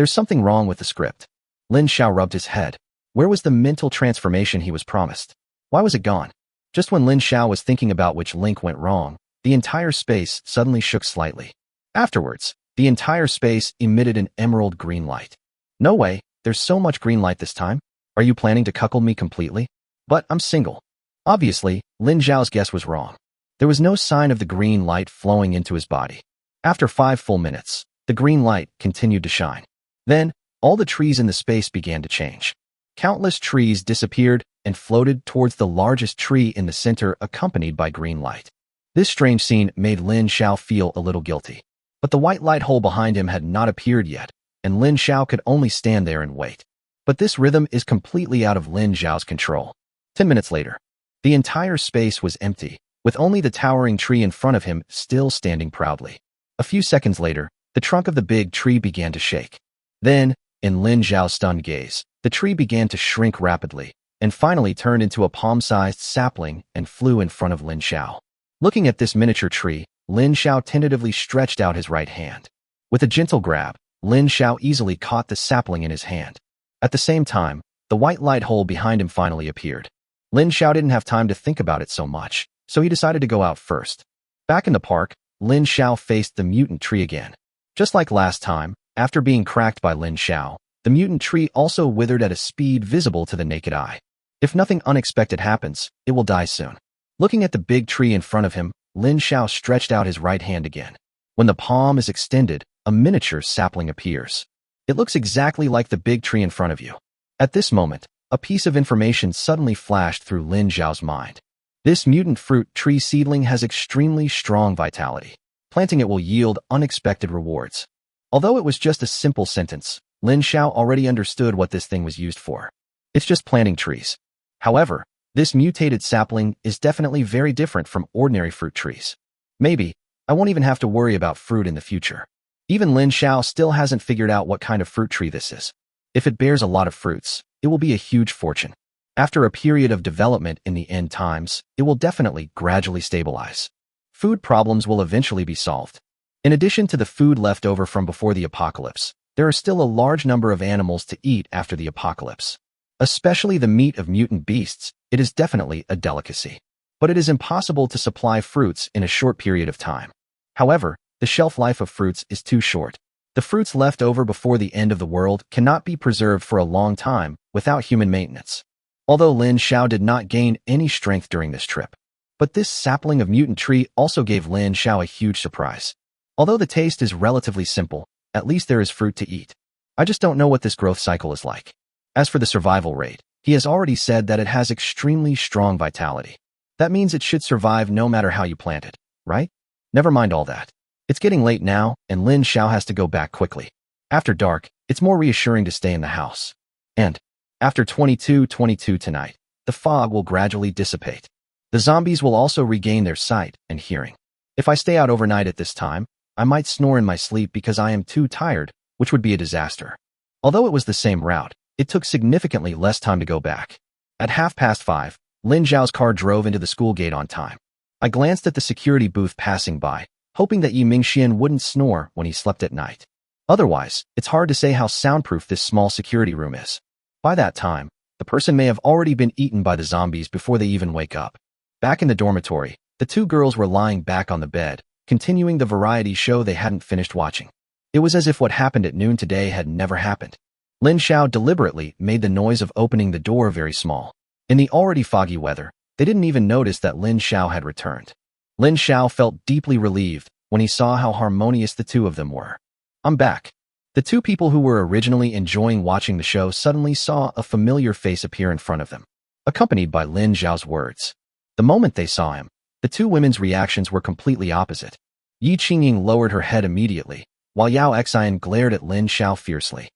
something wrong with the script. Lin Xiao rubbed his head. Where was the mental transformation he was promised? Why was it gone? Just when Lin Xiao was thinking about which link went wrong, the entire space suddenly shook slightly. Afterwards, the entire space emitted an emerald green light. No way, there's so much green light this time. Are you planning to cuckold me completely? But I'm single. Obviously, Lin Xiao's guess was wrong. There was no sign of the green light flowing into his body. After 5 full minutes, the green light continued to shine. Then, all the trees in the space began to change. Countless trees disappeared and floated towards the largest tree in the center, accompanied by green light. This strange scene made Lin Xiao feel a little guilty. But the white light hole behind him had not appeared yet, and Lin Xiao could only stand there and wait. But this rhythm is completely out of Lin Xiao's control. 10 minutes later. The entire space was empty, with only the towering tree in front of him still standing proudly. A few seconds later, the trunk of the big tree began to shake. Then, in Lin Xiao's stunned gaze, the tree began to shrink rapidly, and finally turned into a palm-sized sapling and flew in front of Lin Xiao. Looking at this miniature tree, Lin Xiao tentatively stretched out his right hand. With a gentle grab, Lin Xiao easily caught the sapling in his hand. At the same time, the white light hole behind him finally appeared. Lin Xiao didn't have time to think about it so much, so he decided to go out first. Back in the park, Lin Xiao faced the mutant tree again. Just like last time, after being cracked by Lin Xiao, the mutant tree also withered at a speed visible to the naked eye. If nothing unexpected happens, it will die soon. Looking at the big tree in front of him, Lin Xiao stretched out his right hand again. When the palm is extended, a miniature sapling appears. It looks exactly like the big tree in front of you. At this moment, a piece of information suddenly flashed through Lin Xiao's mind. This mutant fruit tree seedling has extremely strong vitality. Planting it will yield unexpected rewards. Although it was just a simple sentence, Lin Xiao already understood what this thing was used for. It's just planting trees. However, this mutated sapling is definitely very different from ordinary fruit trees. Maybe, I won't even have to worry about fruit in the future. Even Lin Xiao still hasn't figured out what kind of fruit tree this is. If it bears a lot of fruits, it will be a huge fortune. After a period of development in the end times, it will definitely gradually stabilize. Food problems will eventually be solved. In addition to the food left over from before the apocalypse, there are still a large number of animals to eat after the apocalypse. Especially the meat of mutant beasts, it is definitely a delicacy. But it is impossible to supply fruits in a short period of time. However, the shelf life of fruits is too short. The fruits left over before the end of the world cannot be preserved for a long time without human maintenance. Although Lin Xiao did not gain any strength during this trip. But this sapling of mutant tree also gave Lin Xiao a huge surprise. Although the taste is relatively simple, at least there is fruit to eat. I just don't know what this growth cycle is like. As for the survival rate, he has already said that it has extremely strong vitality. That means it should survive no matter how you plant it, right? Never mind all that. It's getting late now, and Lin Xiao has to go back quickly. After dark, it's more reassuring to stay in the house. And, after 22:22 tonight, the fog will gradually dissipate. The zombies will also regain their sight and hearing. If I stay out overnight at this time, I might snore in my sleep because I am too tired, which would be a disaster. Although it was the same route, it took significantly less time to go back. At 5:30, Lin Xiao's car drove into the school gate on time. I glanced at the security booth passing by, hoping that Yi Mingxian wouldn't snore when he slept at night. Otherwise, it's hard to say how soundproof this small security room is. By that time, the person may have already been eaten by the zombies before they even wake up. Back in the dormitory, the two girls were lying back on the bed, continuing the variety show they hadn't finished watching. It was as if what happened at noon today had never happened. Lin Xiao deliberately made the noise of opening the door very small. In the already foggy weather, they didn't even notice that Lin Xiao had returned. Lin Xiao felt deeply relieved when he saw how harmonious the two of them were. I'm back. The two people who were originally enjoying watching the show suddenly saw a familiar face appear in front of them, accompanied by Lin Xiao's words. The moment they saw him, the two women's reactions were completely opposite. Yi Qingying lowered her head immediately, while Yao Xian glared at Lin Xiao fiercely.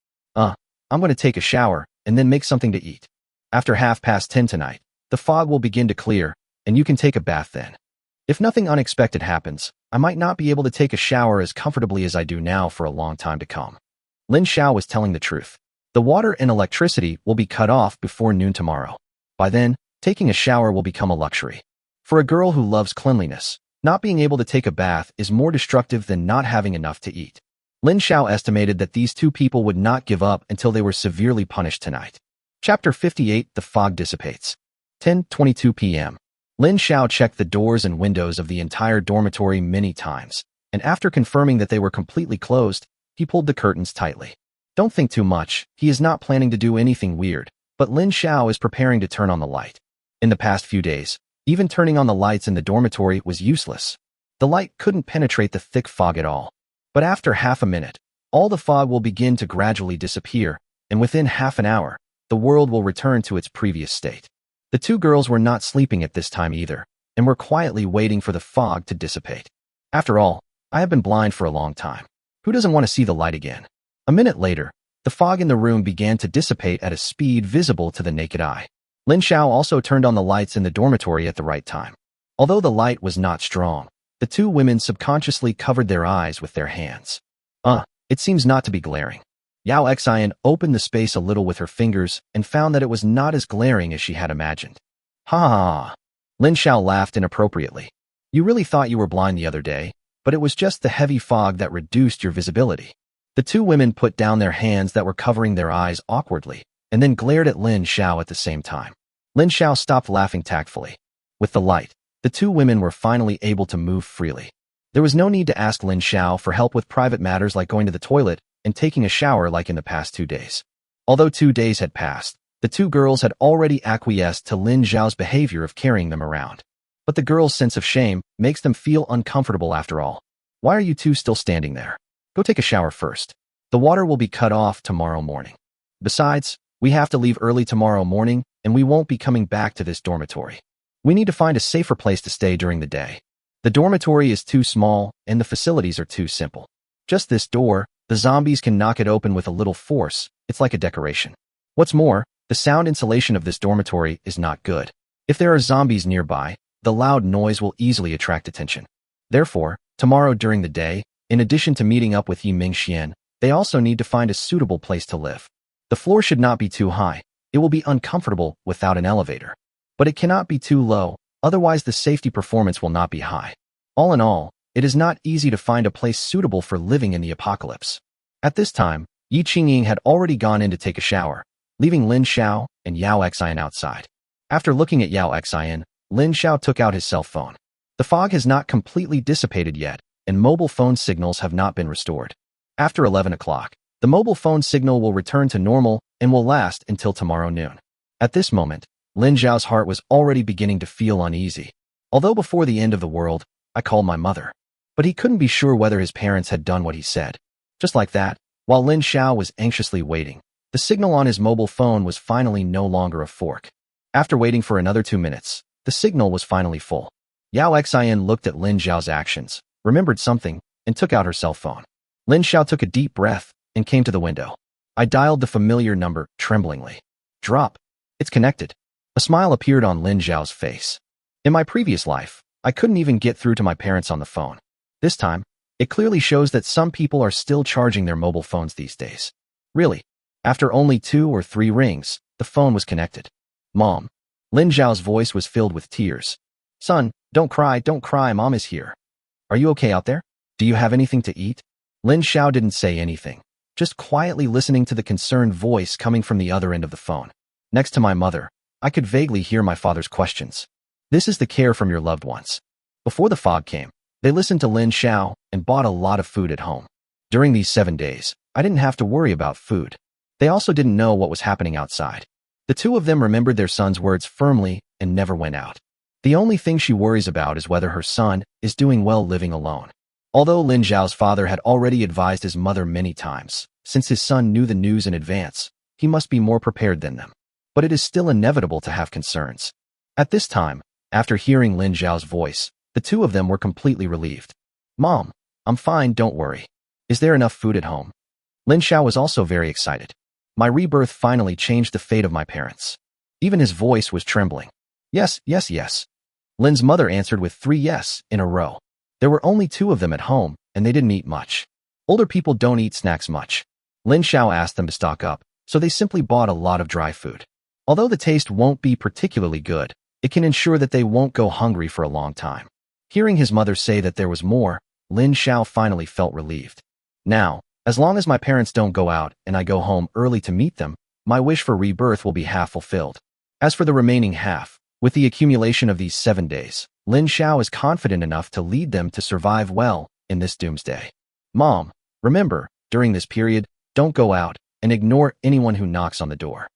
I'm going to take a shower and then make something to eat. After 10:30 tonight, the fog will begin to clear, and you can take a bath then. If nothing unexpected happens, I might not be able to take a shower as comfortably as I do now for a long time to come. Lin Xiao was telling the truth. The water and electricity will be cut off before noon tomorrow. By then, taking a shower will become a luxury. For a girl who loves cleanliness, not being able to take a bath is more destructive than not having enough to eat. Lin Xiao estimated that these two people would not give up until they were severely punished tonight. Chapter 58: The Fog Dissipates. 10:22 p.m. Lin Xiao checked the doors and windows of the entire dormitory many times, and after confirming that they were completely closed, he pulled the curtains tightly. Don't think too much, he is not planning to do anything weird, but Lin Xiao is preparing to turn on the light. In the past few days, even turning on the lights in the dormitory was useless. The light couldn't penetrate the thick fog at all. But after half a minute, all the fog will begin to gradually disappear, and within half an hour, the world will return to its previous state. The two girls were not sleeping at this time either, and were quietly waiting for the fog to dissipate. After all, I have been blind for a long time. Who doesn't want to see the light again? A minute later, the fog in the room began to dissipate at a speed visible to the naked eye. Lin Xiao also turned on the lights in the dormitory at the right time. Although the light was not strong, the two women subconsciously covered their eyes with their hands. It seems not to be glaring. Yao Xian opened the space a little with her fingers and found that it was not as glaring as she had imagined. Ha ha ha. Lin Xiao laughed inappropriately. You really thought you were blind the other day, but it was just the heavy fog that reduced your visibility. The two women put down their hands that were covering their eyes awkwardly, and then glared at Lin Xiao at the same time. Lin Xiao stopped laughing tactfully. With the light, the two women were finally able to move freely. There was no need to ask Lin Xiao for help with private matters like going to the toilet and taking a shower like in the past 2 days. Although 2 days had passed, the two girls had already acquiesced to Lin Xiao's behavior of carrying them around. But the girls' sense of shame makes them feel uncomfortable after all. Why are you two still standing there? Go take a shower first. The water will be cut off tomorrow morning. Besides, we have to leave early tomorrow morning and we won't be coming back to this dormitory. We need to find a safer place to stay during the day. The dormitory is too small and the facilities are too simple. Just this door, the zombies can knock it open with a little force. It's like a decoration. What's more, the sound insulation of this dormitory is not good. If there are zombies nearby, the loud noise will easily attract attention. Therefore, tomorrow during the day, in addition to meeting up with Yi Mingxian, they also need to find a suitable place to live. The floor should not be too high. It will be uncomfortable without an elevator. But it cannot be too low, otherwise the safety performance will not be high. All in all, it is not easy to find a place suitable for living in the apocalypse. At this time, Yi Qingying had already gone in to take a shower, leaving Lin Xiao and Yao Xian outside. After looking at Yao Xian, Lin Xiao took out his cell phone. The fog has not completely dissipated yet, and mobile phone signals have not been restored. After 11 o'clock, the mobile phone signal will return to normal and will last until tomorrow noon. At this moment, Lin Xiao's heart was already beginning to feel uneasy. Although before the end of the world, I called my mother. But he couldn't be sure whether his parents had done what he said. Just like that, while Lin Xiao was anxiously waiting, the signal on his mobile phone was finally no longer a fork. After waiting for another 2 minutes, the signal was finally full. Yao Xian looked at Lin Xiao's actions, remembered something, and took out her cell phone. Lin Xiao took a deep breath and came to the window. I dialed the familiar number tremblingly. Drop. It's connected. A smile appeared on Lin Xiao's face. In my previous life, I couldn't even get through to my parents on the phone. This time, it clearly shows that some people are still charging their mobile phones these days. Really, after only 2 or 3 rings, the phone was connected. Mom. Lin Xiao's voice was filled with tears. Son, don't cry, Mom is here. Are you okay out there? Do you have anything to eat? Lin Xiao didn't say anything, just quietly listening to the concerned voice coming from the other end of the phone. Next to my mother, I could vaguely hear my father's questions. This is the care from your loved ones. Before the fog came, they listened to Lin Xiao and bought a lot of food at home. During these 7 days, I didn't have to worry about food. They also didn't know what was happening outside. The two of them remembered their son's words firmly and never went out. The only thing she worries about is whether her son is doing well living alone. Although Lin Xiao's father had already advised his mother many times, since his son knew the news in advance, he must be more prepared than them. But it is still inevitable to have concerns. At this time, after hearing Lin Xiao's voice, the two of them were completely relieved. Mom, I'm fine, don't worry. Is there enough food at home? Lin Xiao was also very excited. My rebirth finally changed the fate of my parents. Even his voice was trembling. Yes, yes, yes. Lin's mother answered with 3 yes in a row. There were only 2 of them at home, and they didn't eat much. Older people don't eat snacks much. Lin Xiao asked them to stock up, so they simply bought a lot of dry food. Although the taste won't be particularly good, it can ensure that they won't go hungry for a long time. Hearing his mother say that there was more, Lin Xiao finally felt relieved. Now, as long as my parents don't go out and I go home early to meet them, my wish for rebirth will be half fulfilled. As for the remaining half, with the accumulation of these 7 days, Lin Xiao is confident enough to lead them to survive well in this doomsday. Mom, remember, during this period, don't go out and ignore anyone who knocks on the door.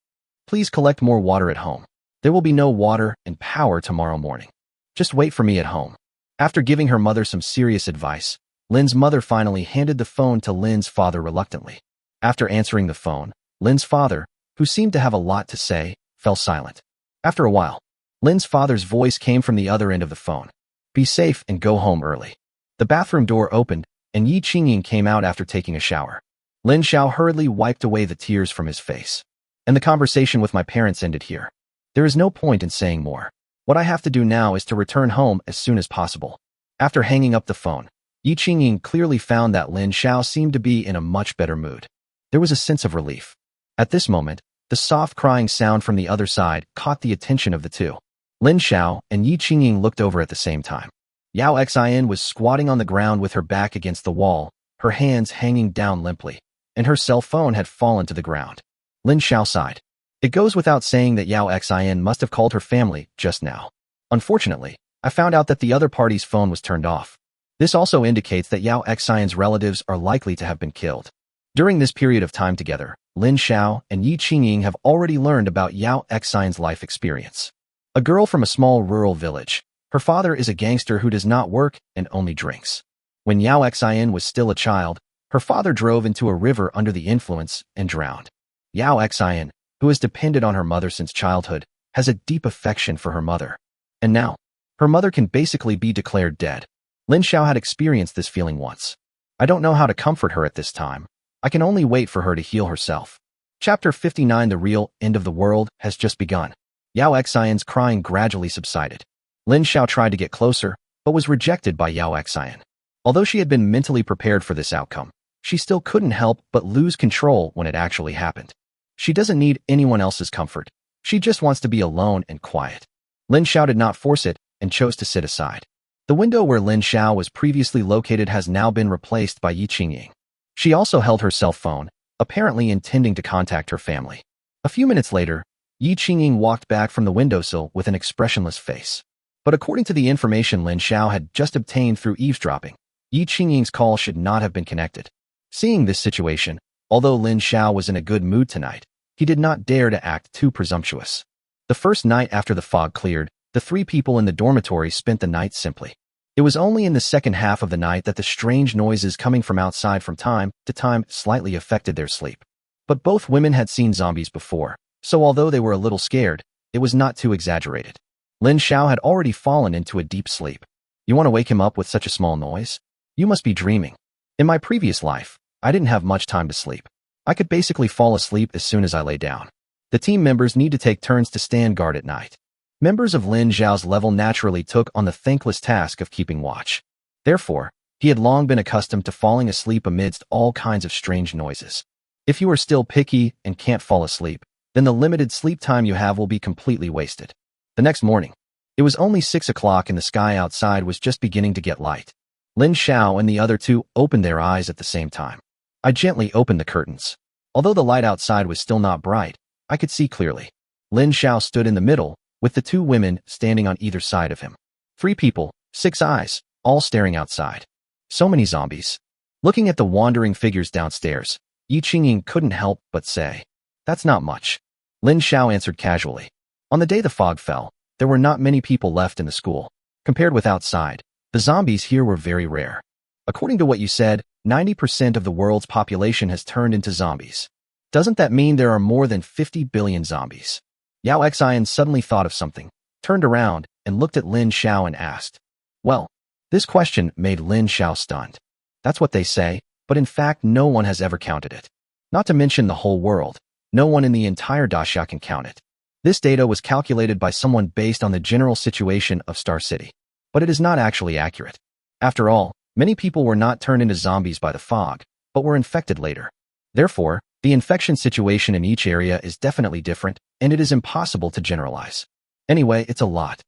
Please collect more water at home. There will be no water and power tomorrow morning. Just wait for me at home. After giving her mother some serious advice, Lin's mother finally handed the phone to Lin's father reluctantly. After answering the phone, Lin's father, who seemed to have a lot to say, fell silent. After a while, Lin's father's voice came from the other end of the phone. Be safe and go home early. The bathroom door opened, and Yi Qingying came out after taking a shower. Lin Xiao hurriedly wiped away the tears from his face. And the conversation with my parents ended here. There is no point in saying more. What I have to do now is to return home as soon as possible. After hanging up the phone, Yi Qingying clearly found that Lin Xiao seemed to be in a much better mood. There was a sense of relief. At this moment, the soft crying sound from the other side caught the attention of the two. Lin Xiao and Yi Qingying looked over at the same time. Yao Xin was squatting on the ground with her back against the wall, her hands hanging down limply, and her cell phone had fallen to the ground. Lin Xiao sighed. It goes without saying that Yao Xin must have called her family just now. Unfortunately, I found out that the other party's phone was turned off. This also indicates that Yao Xin's relatives are likely to have been killed. During this period of time together, Lin Xiao and Yi Qingying have already learned about Yao Xin's life experience. A girl from a small rural village, her father is a gangster who does not work and only drinks. When Yao Xin was still a child, her father drove into a river under the influence and drowned. Yao Xin, who has depended on her mother since childhood, has a deep affection for her mother. And now, her mother can basically be declared dead. Lin Xiao had experienced this feeling once. I don't know how to comfort her at this time. I can only wait for her to heal herself. Chapter 59 The real end of the world has just begun. Yao Xin's crying gradually subsided. Lin Xiao tried to get closer, but was rejected by Yao Xin. Although she had been mentally prepared for this outcome, she still couldn't help but lose control when it actually happened. She doesn't need anyone else's comfort. She just wants to be alone and quiet. Lin Xiao did not force it and chose to sit aside. The window where Lin Xiao was previously located has now been replaced by Yi Qingying. She also held her cell phone, apparently intending to contact her family. A few minutes later, Yi Qingying walked back from the windowsill with an expressionless face. But according to the information Lin Xiao had just obtained through eavesdropping, Yi Qingying's call should not have been connected. Seeing this situation, although Lin Xiao was in a good mood tonight, he did not dare to act too presumptuous. The first night after the fog cleared, the three people in the dormitory spent the night simply. It was only in the second half of the night that the strange noises coming from outside from time to time slightly affected their sleep. But both women had seen zombies before, so although they were a little scared, it was not too exaggerated. Lin Xiao had already fallen into a deep sleep. You want to wake him up with such a small noise? You must be dreaming. In my previous life, I didn't have much time to sleep. I could basically fall asleep as soon as I lay down. The team members need to take turns to stand guard at night. Members of Lin Xiao's level naturally took on the thankless task of keeping watch. Therefore, he had long been accustomed to falling asleep amidst all kinds of strange noises. If you are still picky and can't fall asleep, then the limited sleep time you have will be completely wasted. The next morning, it was only 6 o'clock and the sky outside was just beginning to get light. Lin Xiao and the other two opened their eyes at the same time. I gently opened the curtains. Although the light outside was still not bright, I could see clearly. Lin Xiao stood in the middle, with the two women standing on either side of him. 3 people, 6 eyes, all staring outside. So many zombies. Looking at the wandering figures downstairs, Yi Qingying couldn't help but say, "That's not much." Lin Xiao answered casually. On the day the fog fell, there were not many people left in the school. Compared with outside, the zombies here were very rare. According to what you said, 90% of the world's population has turned into zombies. Doesn't that mean there are more than 50 billion zombies? Yao Xin suddenly thought of something, turned around, and looked at Lin Xiao and asked. Well, this question made Lin Xiao stunned. That's what they say, but in fact no one has ever counted it. Not to mention the whole world, no one in the entire Daxia can count it. This data was calculated by someone based on the general situation of Star City. But it is not actually accurate. After all, many people were not turned into zombies by the fog, but were infected later. Therefore, the infection situation in each area is definitely different, and it is impossible to generalize. Anyway, it's a lot.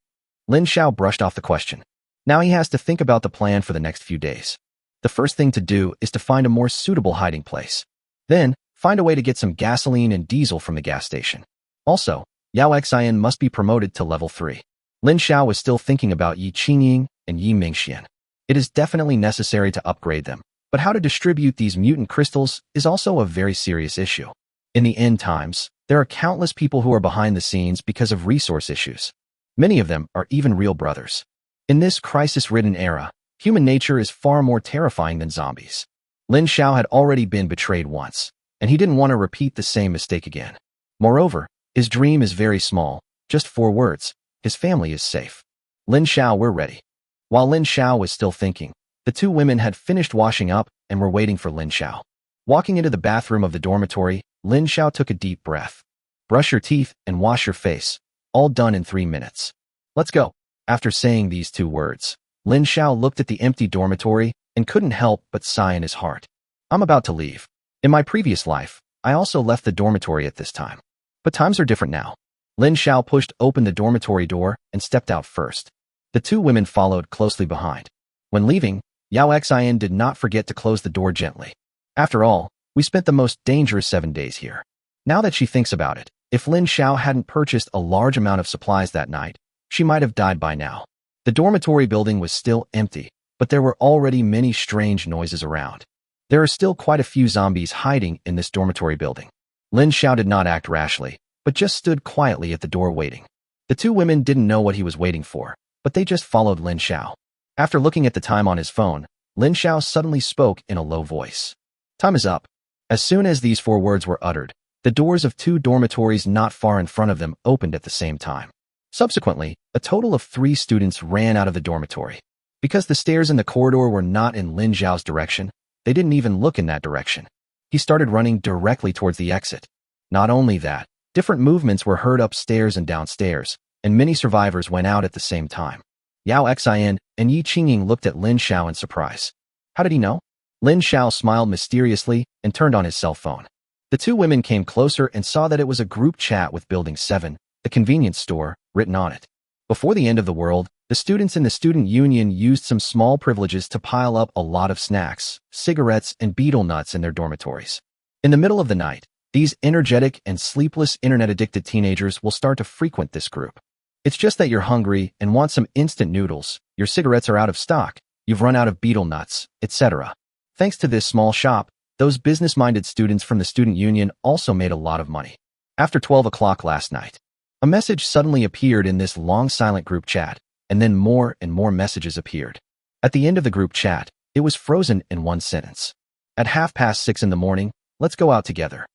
Lin Xiao brushed off the question. Now he has to think about the plan for the next few days. The first thing to do is to find a more suitable hiding place. Then, find a way to get some gasoline and diesel from the gas station. Also, Yao Xin must be promoted to level 3. Lin Xiao was still thinking about Yi Qingying and Yi Mingxian. It is definitely necessary to upgrade them, but how to distribute these mutant crystals is also a very serious issue. In the end times, there are countless people who are behind the scenes because of resource issues. Many of them are even real brothers. In this crisis-ridden era, human nature is far more terrifying than zombies. Lin Xiao had already been betrayed once, and he didn't want to repeat the same mistake again. Moreover, his dream is very small, just 4 words. His family is safe. Lin Xiao, we're ready. While Lin Xiao was still thinking, the 2 women had finished washing up and were waiting for Lin Xiao. Walking into the bathroom of the dormitory, Lin Xiao took a deep breath. Brush your teeth and wash your face. All done in 3 minutes. Let's go. After saying these 2 words, Lin Xiao looked at the empty dormitory and couldn't help but sigh in his heart. I'm about to leave. In my previous life, I also left the dormitory at this time. But times are different now. Lin Xiao pushed open the dormitory door and stepped out first. The 2 women followed closely behind. When leaving, Yao Xian did not forget to close the door gently. After all, we spent the most dangerous 7 days here. Now that she thinks about it, if Lin Xiao hadn't purchased a large amount of supplies that night, she might have died by now. The dormitory building was still empty, but there were already many strange noises around. There are still quite a few zombies hiding in this dormitory building. Lin Xiao did not act rashly, but just stood quietly at the door waiting. The 2 women didn't know what he was waiting for, but they just followed Lin Xiao. After looking at the time on his phone, Lin Xiao suddenly spoke in a low voice. Time is up. As soon as these 4 words were uttered, the doors of 2 dormitories not far in front of them opened at the same time. Subsequently, a total of 3 students ran out of the dormitory. Because the stairs in the corridor were not in Lin Xiao's direction, they didn't even look in that direction. He started running directly towards the exit. Not only that, different movements were heard upstairs and downstairs, and many survivors went out at the same time. Yao Xian and Yi Qingying looked at Lin Xiao in surprise. How did he know? Lin Xiao smiled mysteriously and turned on his cell phone. The 2 women came closer and saw that it was a group chat with Building 7, the convenience store, written on it. Before the end of the world, the students in the student union used some small privileges to pile up a lot of snacks, cigarettes, and betel nuts in their dormitories. In the middle of the night, these energetic and sleepless internet-addicted teenagers will start to frequent this group. It's just that you're hungry and want some instant noodles, your cigarettes are out of stock, you've run out of betel nuts, etc. Thanks to this small shop, those business-minded students from the student union also made a lot of money. After 12 o'clock last night, a message suddenly appeared in this long silent group chat, and then more and more messages appeared. At the end of the group chat, it was frozen in one sentence. At 6:30 in the morning, let's go out together.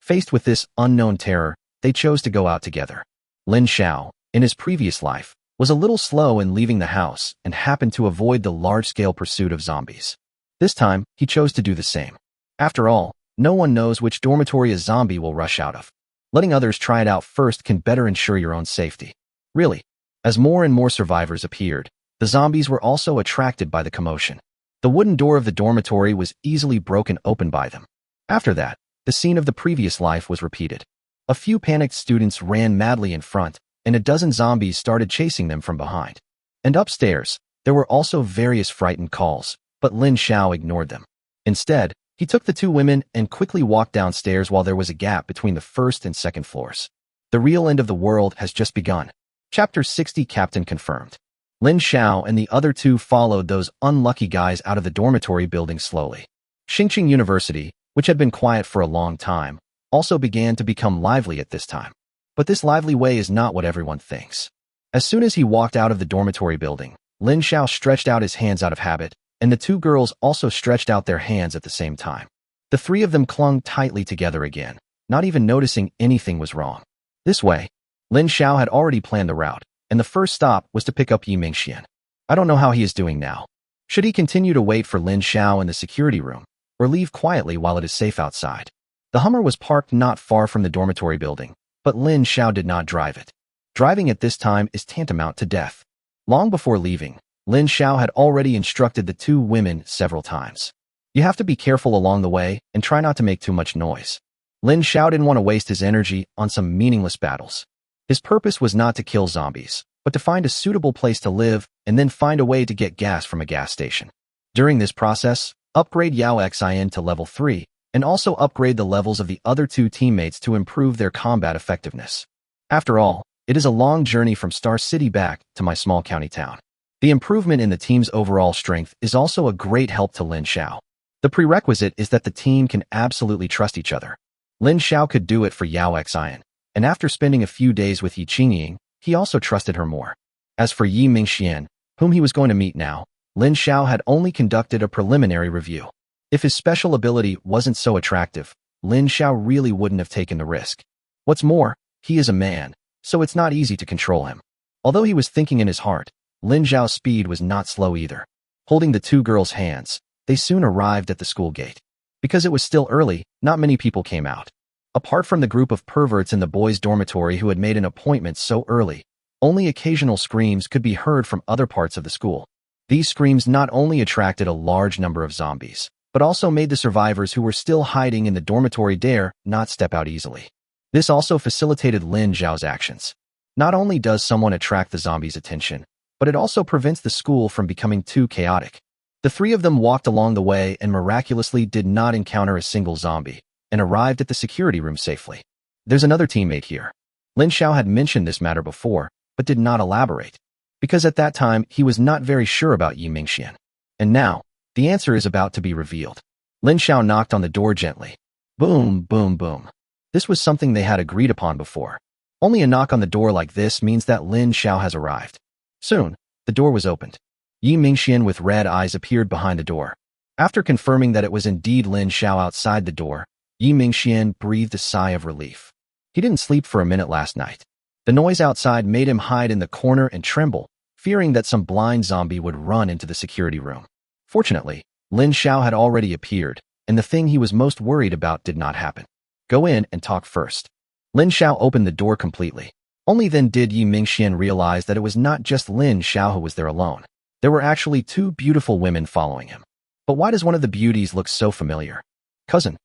Faced with this unknown terror, they chose to go out together. Lin Xiao, in his previous life, was a little slow in leaving the house and happened to avoid the large-scale pursuit of zombies. This time, he chose to do the same. After all, no one knows which dormitory a zombie will rush out of. Letting others try it out first can better ensure your own safety. Really, as more and more survivors appeared, the zombies were also attracted by the commotion. The wooden door of the dormitory was easily broken open by them. After that, the scene of the previous life was repeated. A few panicked students ran madly in front, and a dozen zombies started chasing them from behind. And upstairs, there were also various frightened calls, but Lin Xiao ignored them. Instead, he took the 2 women and quickly walked downstairs while there was a gap between the first and second floors. The real end of the world has just begun. Chapter 60 Captain confirmed. Lin Xiao and the other 2 followed those unlucky guys out of the dormitory building slowly. Xingqing University, which had been quiet for a long time, also began to become lively at this time. But this lively way is not what everyone thinks. As soon as he walked out of the dormitory building, Lin Xiao stretched out his hands out of habit, and the 2 girls also stretched out their hands at the same time. The 3 of them clung tightly together again, not even noticing anything was wrong. This way, Lin Xiao had already planned the route, and the first stop was to pick up Yi Mingxian. I don't know how he is doing now. Should he continue to wait for Lin Xiao in the security room, or leave quietly while it is safe outside? The Hummer was parked not far from the dormitory building, but Lin Xiao did not drive it. Driving at this time is tantamount to death. Long before leaving, Lin Xiao had already instructed the 2 women several times. You have to be careful along the way and try not to make too much noise. Lin Xiao didn't want to waste his energy on some meaningless battles. His purpose was not to kill zombies, but to find a suitable place to live and then find a way to get gas from a gas station. During this process, upgrade Yao Xian to level 3, and also upgrade the levels of the other 2 teammates to improve their combat effectiveness. After all, it is a long journey from Star City back to my small county town. The improvement in the team's overall strength is also a great help to Lin Xiao. The prerequisite is that the team can absolutely trust each other. Lin Xiao could do it for Yao Xian, and after spending a few days with Yi Qingying, he also trusted her more. As for Yi Mingxian, whom he was going to meet now, Lin Xiao had only conducted a preliminary review. If his special ability wasn't so attractive, Lin Xiao really wouldn't have taken the risk. What's more, he is a man, so it's not easy to control him. Although he was thinking in his heart, Lin Xiao's speed was not slow either. Holding the 2 girls' hands, they soon arrived at the school gate. Because it was still early, not many people came out. Apart from the group of perverts in the boys' dormitory who had made an appointment so early, only occasional screams could be heard from other parts of the school. These screams not only attracted a large number of zombies, but also made the survivors who were still hiding in the dormitory dare not step out easily. This also facilitated Lin Xiao's actions. Not only does someone attract the zombies' attention, but it also prevents the school from becoming too chaotic. The three of them walked along the way and miraculously did not encounter a single zombie, and arrived at the security room safely. There's another teammate here. Lin Xiao had mentioned this matter before, but did not elaborate, because at that time he was not very sure about Yi Mingxian. And now, the answer is about to be revealed. Lin Xiao knocked on the door gently. Boom, boom, boom. This was something they had agreed upon before. Only a knock on the door like this means that Lin Xiao has arrived. Soon, the door was opened. Yi Mingxian with red eyes appeared behind the door. After confirming that it was indeed Lin Xiao outside the door, Yi Mingxian breathed a sigh of relief. He didn't sleep for a minute last night. The noise outside made him hide in the corner and tremble, fearing that some blind zombie would run into the security room. Fortunately, Lin Xiao had already appeared, and the thing he was most worried about did not happen. Go in and talk first. Lin Xiao opened the door completely. Only then did Yi Mingxian realize that it was not just Lin Xiao who was there alone. There were actually two beautiful women following him. But why does one of the beauties look so familiar? Cousin.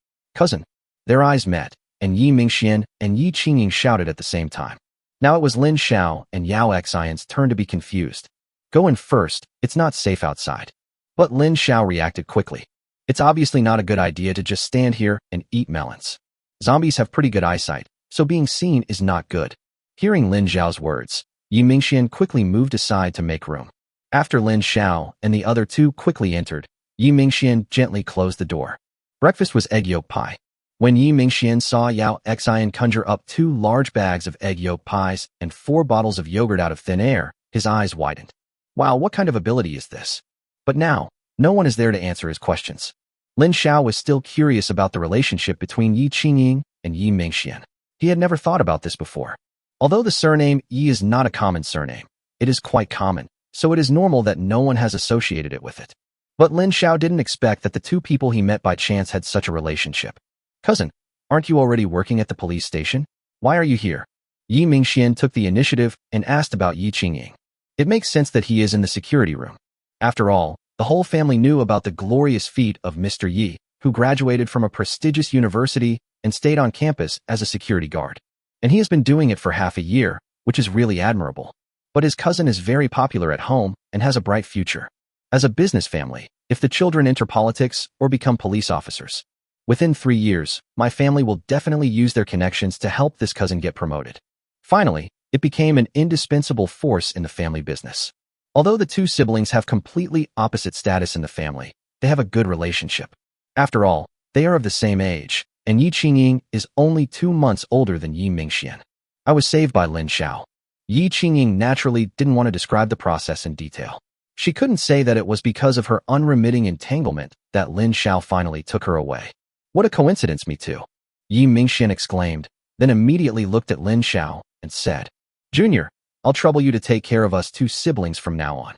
Their eyes met, and Yi Mingxian and Yi Qingying shouted at the same time. Now it was Lin Xiao and Yao Xian's turn to be confused. Go in first, it's not safe outside. But Lin Xiao reacted quickly. It's obviously not a good idea to just stand here and eat melons. Zombies have pretty good eyesight, so being seen is not good. Hearing Lin Xiao's words, Yi Mingxian quickly moved aside to make room. After Lin Xiao and the other two quickly entered, Yi Mingxian gently closed the door. Breakfast was egg yolk pie. When Yi Mingxian saw Yao Xian conjure up 2 large bags of egg yolk pies and 4 bottles of yogurt out of thin air, his eyes widened. Wow, what kind of ability is this? But now, no one is there to answer his questions. Lin Xiao was still curious about the relationship between Yi Qingying and Yi Mingxian. He had never thought about this before. Although the surname Yi is not a common surname, it is quite common, so it is normal that no one has associated it with it. But Lin Xiao didn't expect that the two people he met by chance had such a relationship. Cousin, aren't you already working at the police station? Why are you here? Yi Mingxian took the initiative and asked about Yi Qingying. It makes sense that he is in the security room. After all, the whole family knew about the glorious feat of Mr. Yi, who graduated from a prestigious university and stayed on campus as a security guard. And he has been doing it for half a year, which is really admirable. But his cousin is very popular at home and has a bright future. As a business family, if the children enter politics or become police officers, within 3 years, my family will definitely use their connections to help this cousin get promoted. Finally, it became an indispensable force in the family business. Although the two siblings have completely opposite status in the family, they have a good relationship. After all, they are of the same age, and Yi Qingying is only 2 months older than Yi Mingxian. I was saved by Lin Xiao. Yi Qingying naturally didn't want to describe the process in detail. She couldn't say that it was because of her unremitting entanglement that Lin Xiao finally took her away. What a coincidence, me too. Yi Mingxian exclaimed, then immediately looked at Lin Xiao and said, Junior, I'll trouble you to take care of us 2 siblings from now on.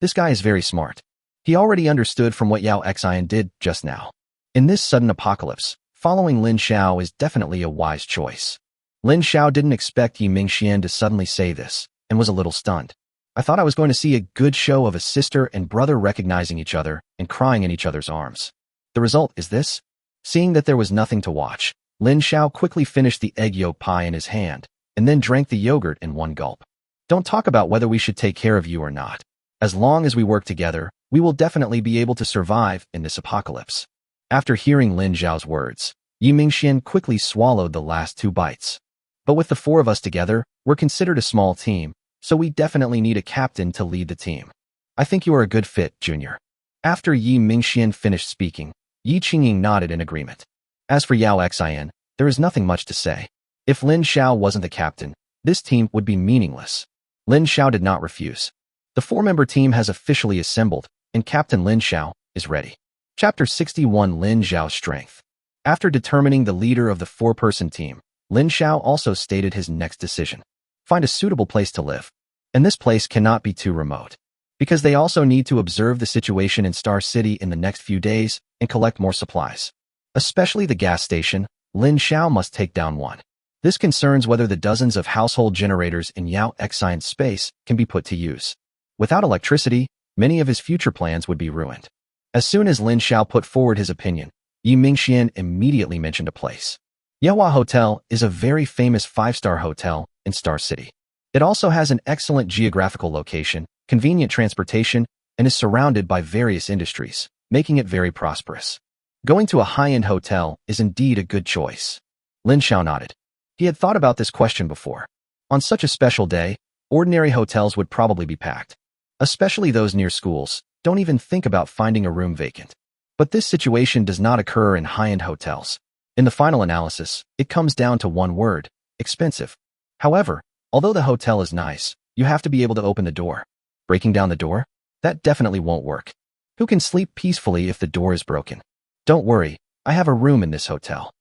This guy is very smart. He already understood from what Yao Xian did just now. In this sudden apocalypse, following Lin Xiao is definitely a wise choice. Lin Xiao didn't expect Yi Mingxian to suddenly say this, and was a little stunned. I thought I was going to see a good show of a sister and brother recognizing each other and crying in each other's arms. The result is this? Seeing that there was nothing to watch, Lin Xiao quickly finished the egg yolk pie in his hand, and then drank the yogurt in one gulp. Don't talk about whether we should take care of you or not. As long as we work together, we will definitely be able to survive in this apocalypse. After hearing Lin Xiao's words, Yi Mingxian quickly swallowed the last 2 bites. But with the 4 of us together, we're considered a small team, so we definitely need a captain to lead the team. I think you are a good fit, Junior. After Yi Mingxian finished speaking, Yi Qingying nodded in agreement. As for Yao Xian, there is nothing much to say. If Lin Xiao wasn't the captain, this team would be meaningless. Lin Xiao did not refuse. The 4-member team has officially assembled, and Captain Lin Xiao is ready. Chapter 61 Lin Xiao's Strength. After determining the leader of the 4-person team, Lin Xiao also stated his next decision. Find a suitable place to live. And this place cannot be too remote, because they also need to observe the situation in Star City in the next few days and collect more supplies. Especially the gas station, Lin Xiao must take down one. This concerns whether the dozens of household generators in Yao Xian's space can be put to use. Without electricity, many of his future plans would be ruined. As soon as Lin Xiao put forward his opinion, Yi Mingxian immediately mentioned a place. Yehua Hotel is a very famous 5-star hotel in Star City. It also has an excellent geographical location, convenient transportation, and is surrounded by various industries, making it very prosperous. Going to a high-end hotel is indeed a good choice. Lin Xiao nodded. He had thought about this question before. On such a special day, ordinary hotels would probably be packed. Especially those near schools, don't even think about finding a room vacant. But this situation does not occur in high-end hotels. In the final analysis, it comes down to one word: expensive. However, although the hotel is nice, you have to be able to open the door. Breaking down the door? That definitely won't work. Who can sleep peacefully if the door is broken? Don't worry, I have a room in this hotel.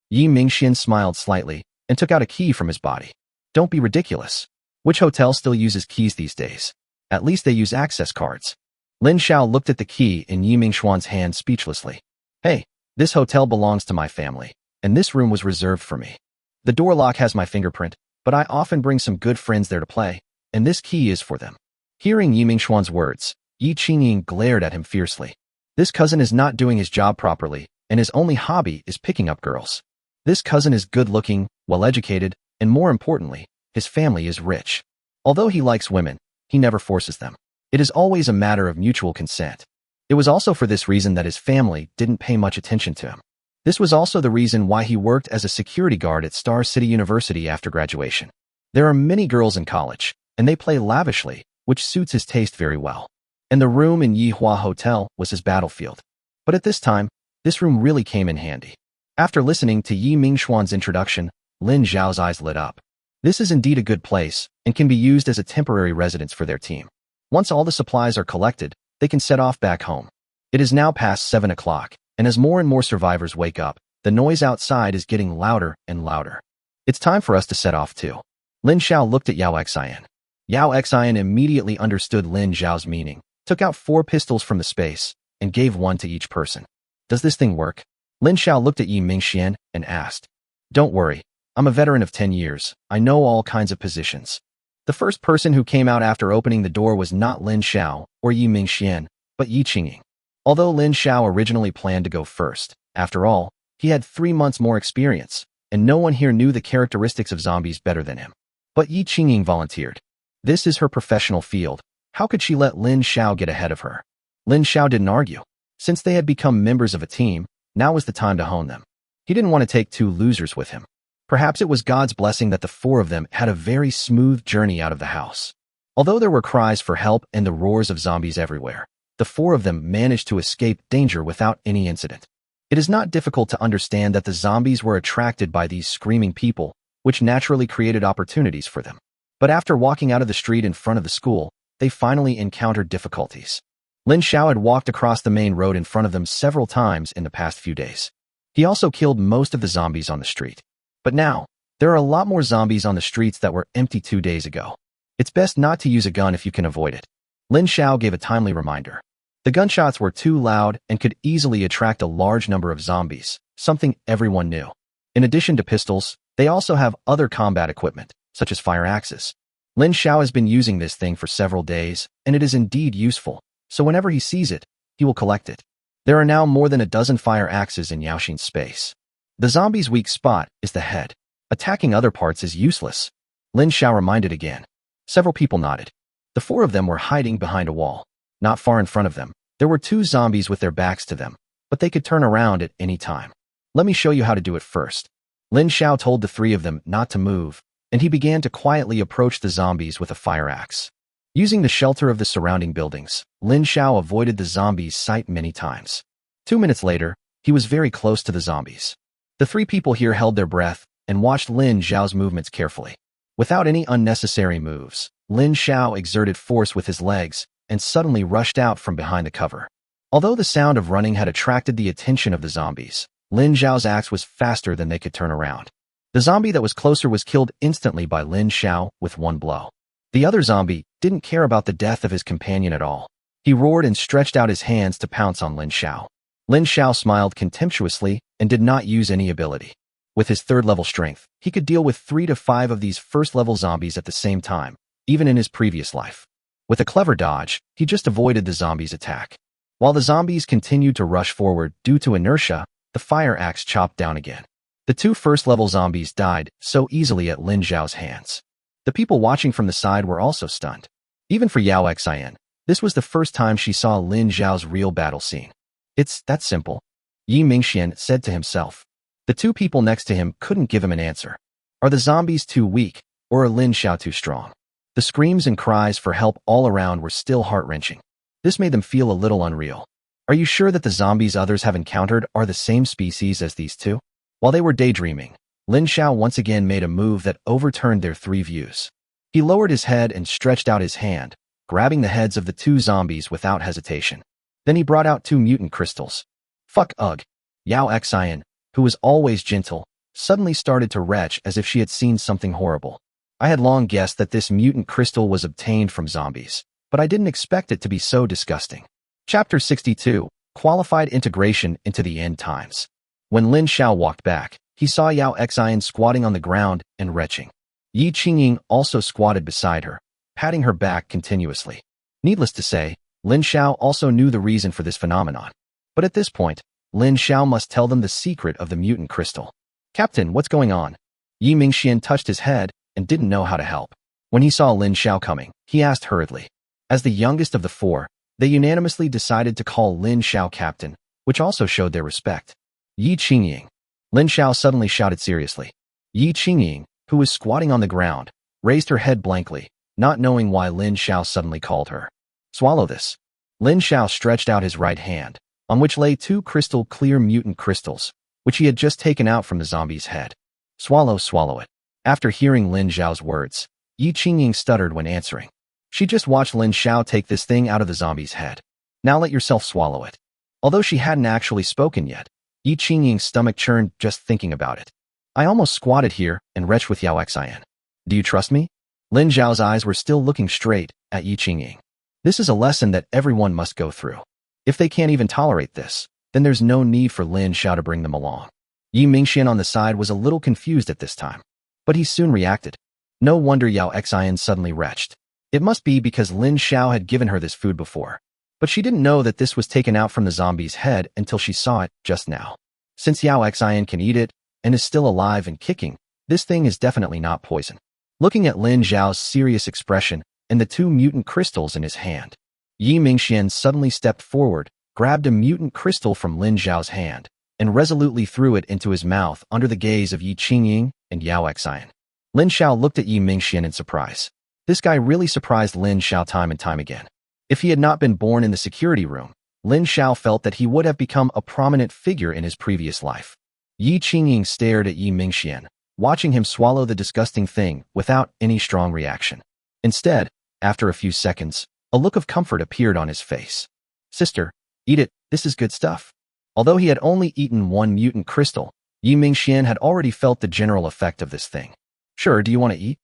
Yi Mingxian smiled slightly and took out a key from his body. Don't be ridiculous. Which hotel still uses keys these days? At least they use access cards. Lin Xiao looked at the key in Yi Mingxuan's hand speechlessly. Hey, this hotel belongs to my family, and this room was reserved for me. The door lock has my fingerprint, but I often bring some good friends there to play, and this key is for them. Hearing Yi Mingxuan's words, Yi Qingying glared at him fiercely. This cousin is not doing his job properly, and his only hobby is picking up girls. This cousin is good-looking, well-educated, and more importantly, his family is rich. Although he likes women, he never forces them. It is always a matter of mutual consent. It was also for this reason that his family didn't pay much attention to him. This was also the reason why he worked as a security guard at Star City University after graduation. There are many girls in college, and they play lavishly, which suits his taste very well. And the room in Yihua Hotel was his battlefield. But at this time, this room really came in handy. After listening to Yi Mingxuan's introduction, Lin Xiao's eyes lit up. This is indeed a good place, and can be used as a temporary residence for their team. Once all the supplies are collected, they can set off back home. It is now past 7 o'clock, and as more and more survivors wake up, the noise outside is getting louder and louder. It's time for us to set off too. Lin Xiao looked at Yao Xian. Yao Xian immediately understood Lin Xiao's meaning, took out 4 pistols from the space, and gave one to each person. Does this thing work? Lin Xiao looked at Yi Mingxian and asked. Don't worry, I'm a veteran of 10 years. I know all kinds of positions. The first person who came out after opening the door was not Lin Xiao or Yi Mingxian, but Yi Qingying. Although Lin Xiao originally planned to go first, after all, he had 3 months more experience, and no one here knew the characteristics of zombies better than him. But Yi Qingying volunteered. This is her professional field. How could she let Lin Xiao get ahead of her? Lin Xiao didn't argue. Since they had become members of a team, now was the time to hone them. He didn't want to take 2 losers with him. Perhaps it was God's blessing that the 4 of them had a very smooth journey out of the house. Although there were cries for help and the roars of zombies everywhere, the 4 of them managed to escape danger without any incident. It is not difficult to understand that the zombies were attracted by these screaming people, which naturally created opportunities for them. But after walking out of the street in front of the school, they finally encountered difficulties. Lin Xiao had walked across the main road in front of them several times in the past few days. He also killed most of the zombies on the street. But now, there are a lot more zombies on the streets that were empty 2 days ago. It's best not to use a gun if you can avoid it. Lin Xiao gave a timely reminder. The gunshots were too loud and could easily attract a large number of zombies, something everyone knew. In addition to pistols, they also have other combat equipment, such as fire axes. Lin Xiao has been using this thing for several days, and it is indeed useful, so whenever he sees it, he will collect it. There are now more than a dozen fire axes in Yaoxin's space. The zombie's weak spot is the head. Attacking other parts is useless. Lin Xiao reminded again. Several people nodded. The 4 of them were hiding behind a wall. Not far in front of them, there were 2 zombies with their backs to them, but they could turn around at any time. Let me show you how to do it first. Lin Xiao told the 3 of them not to move, and he began to quietly approach the zombies with a fire axe. Using the shelter of the surrounding buildings, Lin Xiao avoided the zombies' sight many times. 2 minutes later, he was very close to the zombies. The 3 people here held their breath and watched Lin Xiao's movements carefully. Without any unnecessary moves, Lin Xiao exerted force with his legs and suddenly rushed out from behind the cover. Although the sound of running had attracted the attention of the zombies, Lin Xiao's axe was faster than they could turn around. The zombie that was closer was killed instantly by Lin Xiao with 1 blow. The other zombie didn't care about the death of his companion at all. He roared and stretched out his hands to pounce on Lin Xiao. Lin Xiao smiled contemptuously and did not use any ability. With his third-level strength, he could deal with 3 to 5 of these first-level zombies at the same time, even in his previous life. With a clever dodge, he just avoided the zombies' attack. While the zombies continued to rush forward due to inertia, the fire axe chopped down again. The 2 first-level zombies died so easily at Lin Xiao's hands. The people watching from the side were also stunned. Even for Yao Xian, this was the first time she saw Lin Xiao's real battle scene. It's that simple, Yi Mingxian said to himself. The 2 people next to him couldn't give him an answer. Are the zombies too weak, or are Lin Xiao too strong? The screams and cries for help all around were still heart-wrenching. This made them feel a little unreal. Are you sure that the zombies others have encountered are the same species as these 2? While they were daydreaming, Lin Xiao once again made a move that overturned their 3 views. He lowered his head and stretched out his hand, grabbing the heads of the 2 zombies without hesitation. Then he brought out 2 mutant crystals. Fuck ugh. Yao Xian, who was always gentle, suddenly started to retch as if she had seen something horrible. I had long guessed that this mutant crystal was obtained from zombies, but I didn't expect it to be so disgusting. Chapter 62, Qualified Integration into the End Times. When Lin Xiao walked back, he saw Yao Xian squatting on the ground and retching. Yi Qingying also squatted beside her, patting her back continuously. Needless to say, Lin Xiao also knew the reason for this phenomenon. But at this point, Lin Xiao must tell them the secret of the mutant crystal. Captain, what's going on? Yi Mingxian touched his head and didn't know how to help. When he saw Lin Xiao coming, he asked hurriedly. As the youngest of the 4, they unanimously decided to call Lin Xiao captain, which also showed their respect. Yi Qingying. Lin Xiao suddenly shouted seriously. Yi Qingying, who was squatting on the ground, raised her head blankly, not knowing why Lin Xiao suddenly called her. Swallow this. Lin Xiao stretched out his right hand, on which lay 2 crystal-clear mutant crystals, which he had just taken out from the zombie's head. Swallow it. After hearing Lin Xiao's words, Yi Qingying stuttered when answering. She just watched Lin Xiao take this thing out of the zombie's head. Now let yourself swallow it. Although she hadn't actually spoken yet, Yi Qingying's stomach churned just thinking about it. I almost squatted here and retched with Yao Xian. Do you trust me? Lin Xiao's eyes were still looking straight at Yi Qingying. This is a lesson that everyone must go through. If they can't even tolerate this, then there's no need for Lin Xiao to bring them along. Yi Mingxian on the side was a little confused at this time, but he soon reacted. No wonder Yao Xian suddenly retched. It must be because Lin Xiao had given her this food before, but she didn't know that this was taken out from the zombie's head until she saw it just now. Since Yao Xian can eat it and is still alive and kicking, this thing is definitely not poison. Looking at Lin Xiao's serious expression and the 2 mutant crystals in his hand, Yi Mingxian suddenly stepped forward, grabbed a mutant crystal from Lin Xiao's hand, and resolutely threw it into his mouth under the gaze of Yi Qingying and Yao Xian. Lin Xiao looked at Yi Mingxian in surprise. This guy really surprised Lin Xiao time and time again. If he had not been born in the security room, Lin Xiao felt that he would have become a prominent figure in his previous life. Yi Qingying stared at Yi Mingxian, watching him swallow the disgusting thing without any strong reaction. Instead, after a few seconds, a look of comfort appeared on his face. Sister, eat it, this is good stuff. Although he had only eaten 1 mutant crystal, Yi Mingxian had already felt the general effect of this thing. Sure, do you want to eat?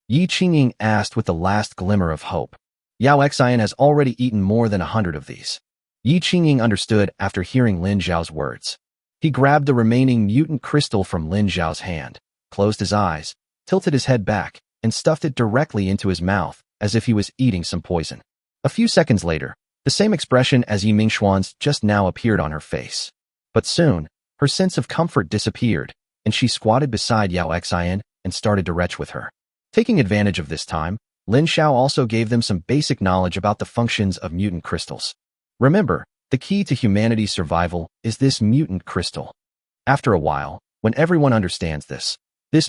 Yi Qingying asked with the last glimmer of hope. Yao Xian has already eaten more than 100 of these. Yi Qingying understood after hearing Lin Xiao's words. He grabbed the remaining mutant crystal from Lin Xiao's hand, closed his eyes, tilted his head back, and stuffed it directly into his mouth as if he was eating some poison. A few seconds later, the same expression as Yi Mingxian's just now appeared on her face. But soon, her sense of comfort disappeared, and she squatted beside Yao Xian and started to retch with her. Taking advantage of this time, Lin Xiao also gave them some basic knowledge about the functions of mutant crystals. Remember, the key to humanity's survival is this mutant crystal. After a while, when everyone understands this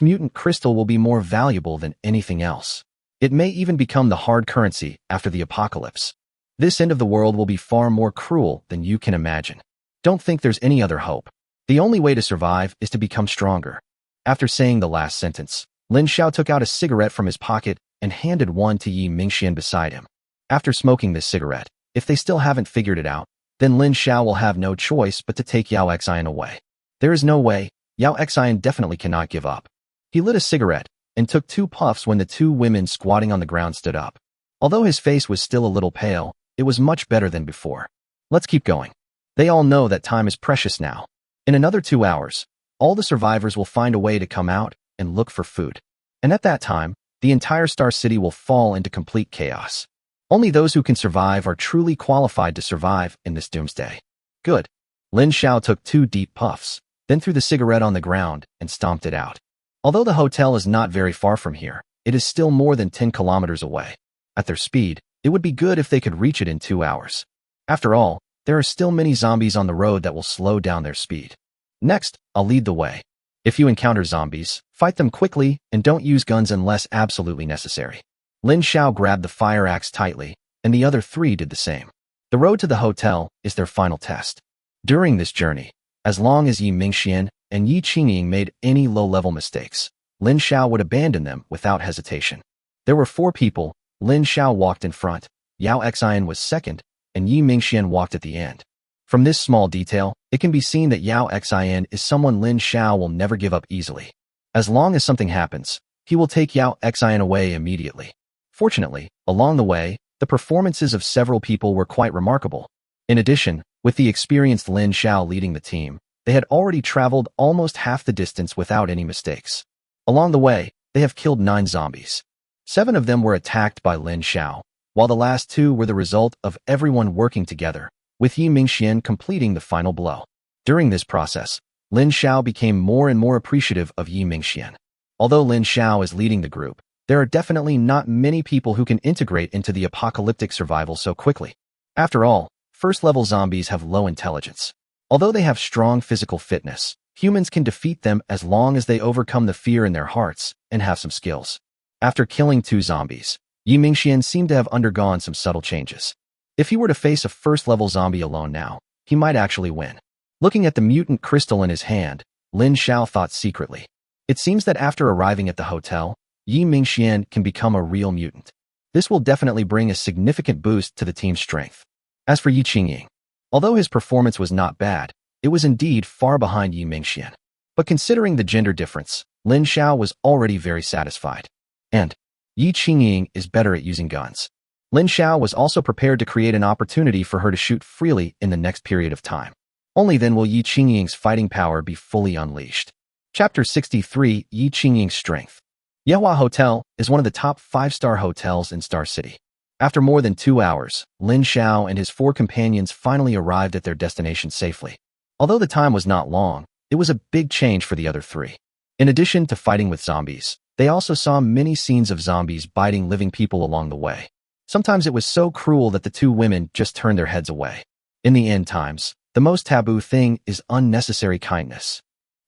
mutant crystal will be more valuable than anything else. It may even become the hard currency after the apocalypse. This end of the world will be far more cruel than you can imagine. Don't think there's any other hope. The only way to survive is to become stronger. After saying the last sentence, Lin Xiao took out a cigarette from his pocket and handed one to Yi Mingxian beside him. After smoking this cigarette, if they still haven't figured it out, then Lin Xiao will have no choice but to take Yao Xian away. There is no way, Yao Xian definitely cannot give up. He lit a cigarette and took 2 puffs when the 2 women squatting on the ground stood up. Although his face was still a little pale, it was much better than before. Let's keep going. They all know that time is precious now. In another 2 hours, all the survivors will find a way to come out and look for food. And at that time, the entire Star City will fall into complete chaos. Only those who can survive are truly qualified to survive in this doomsday. Good. Lin Xiao took 2 deep puffs, then threw the cigarette on the ground and stomped it out. Although the hotel is not very far from here, it is still more than 10 kilometers away. At their speed, it would be good if they could reach it in 2 hours. After all, there are still many zombies on the road that will slow down their speed. Next, I'll lead the way. If you encounter zombies, fight them quickly and don't use guns unless absolutely necessary. Lin Xiao grabbed the fire axe tightly, and the other 3 did the same. The road to the hotel is their final test. During this journey, as long as Yi Mingxian and Yi Qingying made any low-level mistakes, Lin Xiao would abandon them without hesitation. There were 4 people. Lin Xiao walked in front, Yao Xian was second, and Yi Mingxian walked at the end. From this small detail, it can be seen that Yao Xian is someone Lin Xiao will never give up easily. As long as something happens, he will take Yao Xian away immediately. Fortunately, along the way, the performances of several people were quite remarkable. In addition, with the experienced Lin Xiao leading the team, they had already traveled almost half the distance without any mistakes. Along the way, they have killed 9 zombies. 7 of them were attacked by Lin Xiao, while the last 2 were the result of everyone working together, with Yi Mingxian completing the final blow. During this process, Lin Xiao became more and more appreciative of Yi Mingxian. Although Lin Xiao is leading the group, there are definitely not many people who can integrate into the apocalyptic survival so quickly. After all, first-level zombies have low intelligence. Although they have strong physical fitness, humans can defeat them as long as they overcome the fear in their hearts and have some skills. After killing 2 zombies, Yi Mingxian seemed to have undergone some subtle changes. If he were to face a first-level zombie alone now, he might actually win. Looking at the mutant crystal in his hand, Lin Xiao thought secretly. It seems that after arriving at the hotel, Yi Mingxian can become a real mutant. This will definitely bring a significant boost to the team's strength. As for Yi Qingying, although his performance was not bad, it was indeed far behind Yi Mingxian. But considering the gender difference, Lin Xiao was already very satisfied. And Yi Qingying is better at using guns. Lin Xiao was also prepared to create an opportunity for her to shoot freely in the next period of time. Only then will Yi Qingying's fighting power be fully unleashed. Chapter 63, Yi Qingying's Strength. Yehua Hotel is one of the top 5-star hotels in Star City. After more than 2 hours, Lin Xiao and his 4 companions finally arrived at their destination safely. Although the time was not long, it was a big change for the other 3. In addition to fighting with zombies, they also saw many scenes of zombies biting living people along the way. Sometimes it was so cruel that the 2 women just turned their heads away. In the end times, the most taboo thing is unnecessary kindness.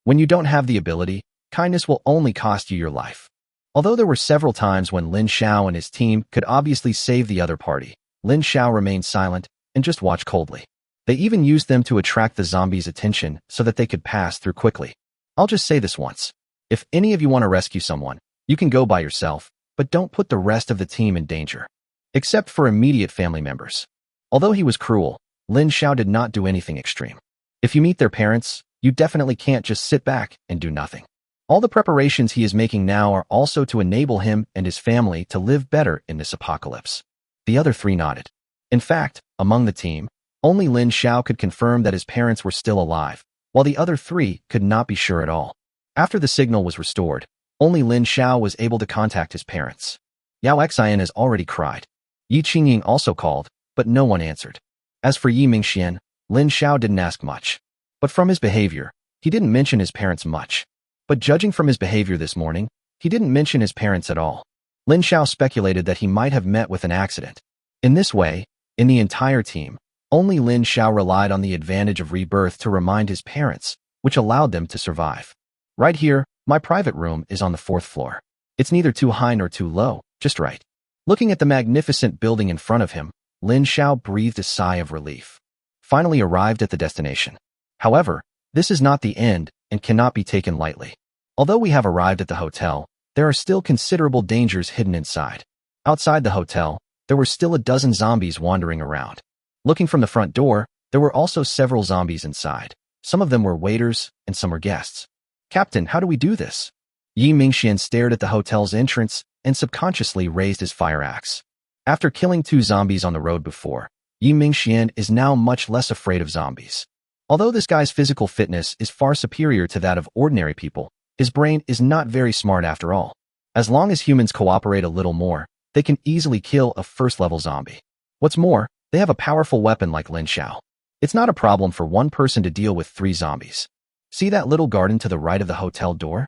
When you don't have the ability, kindness will only cost you your life. Although there were several times when Lin Xiao and his team could obviously save the other party, Lin Xiao remained silent and just watched coldly. They even used them to attract the zombies' attention so that they could pass through quickly. I'll just say this once. If any of you want to rescue someone, you can go by yourself, but don't put the rest of the team in danger. Except for immediate family members. Although he was cruel, Lin Xiao did not do anything extreme. If you meet their parents, you definitely can't just sit back and do nothing. All the preparations he is making now are also to enable him and his family to live better in this apocalypse. The other 3 nodded. In fact, among the team, only Lin Xiao could confirm that his parents were still alive, while the other 3 could not be sure at all. After the signal was restored, only Lin Xiao was able to contact his parents. Yao Xian has already cried. Yi Qingying also called, but no one answered. As for Yi Mingxian, Lin Xiao didn't ask much. But from his behavior, he didn't mention his parents much. But judging from his behavior this morning, he didn't mention his parents at all. Lin Xiao speculated that he might have met with an accident. In this way, in the entire team, only Lin Xiao relied on the advantage of rebirth to remind his parents, which allowed them to survive. Right here, my private room is on the 4th floor. It's neither too high nor too low, just right. Looking at the magnificent building in front of him, Lin Xiao breathed a sigh of relief. Finally arrived at the destination. However, this is not the end and cannot be taken lightly. Although we have arrived at the hotel, there are still considerable dangers hidden inside. Outside the hotel, there were still a dozen zombies wandering around. Looking from the front door, there were also several zombies inside. Some of them were waiters and some were guests. Captain, how do we do this? Yi Mingxian stared at the hotel's entrance and subconsciously raised his fire axe. After killing 2 zombies on the road before, Yi Mingxian is now much less afraid of zombies. Although this guy's physical fitness is far superior to that of ordinary people, his brain is not very smart after all. As long as humans cooperate a little more, they can easily kill a first-level zombie. What's more, they have a powerful weapon like Lin Xiao. It's not a problem for one person to deal with 3 zombies. See that little garden to the right of the hotel door?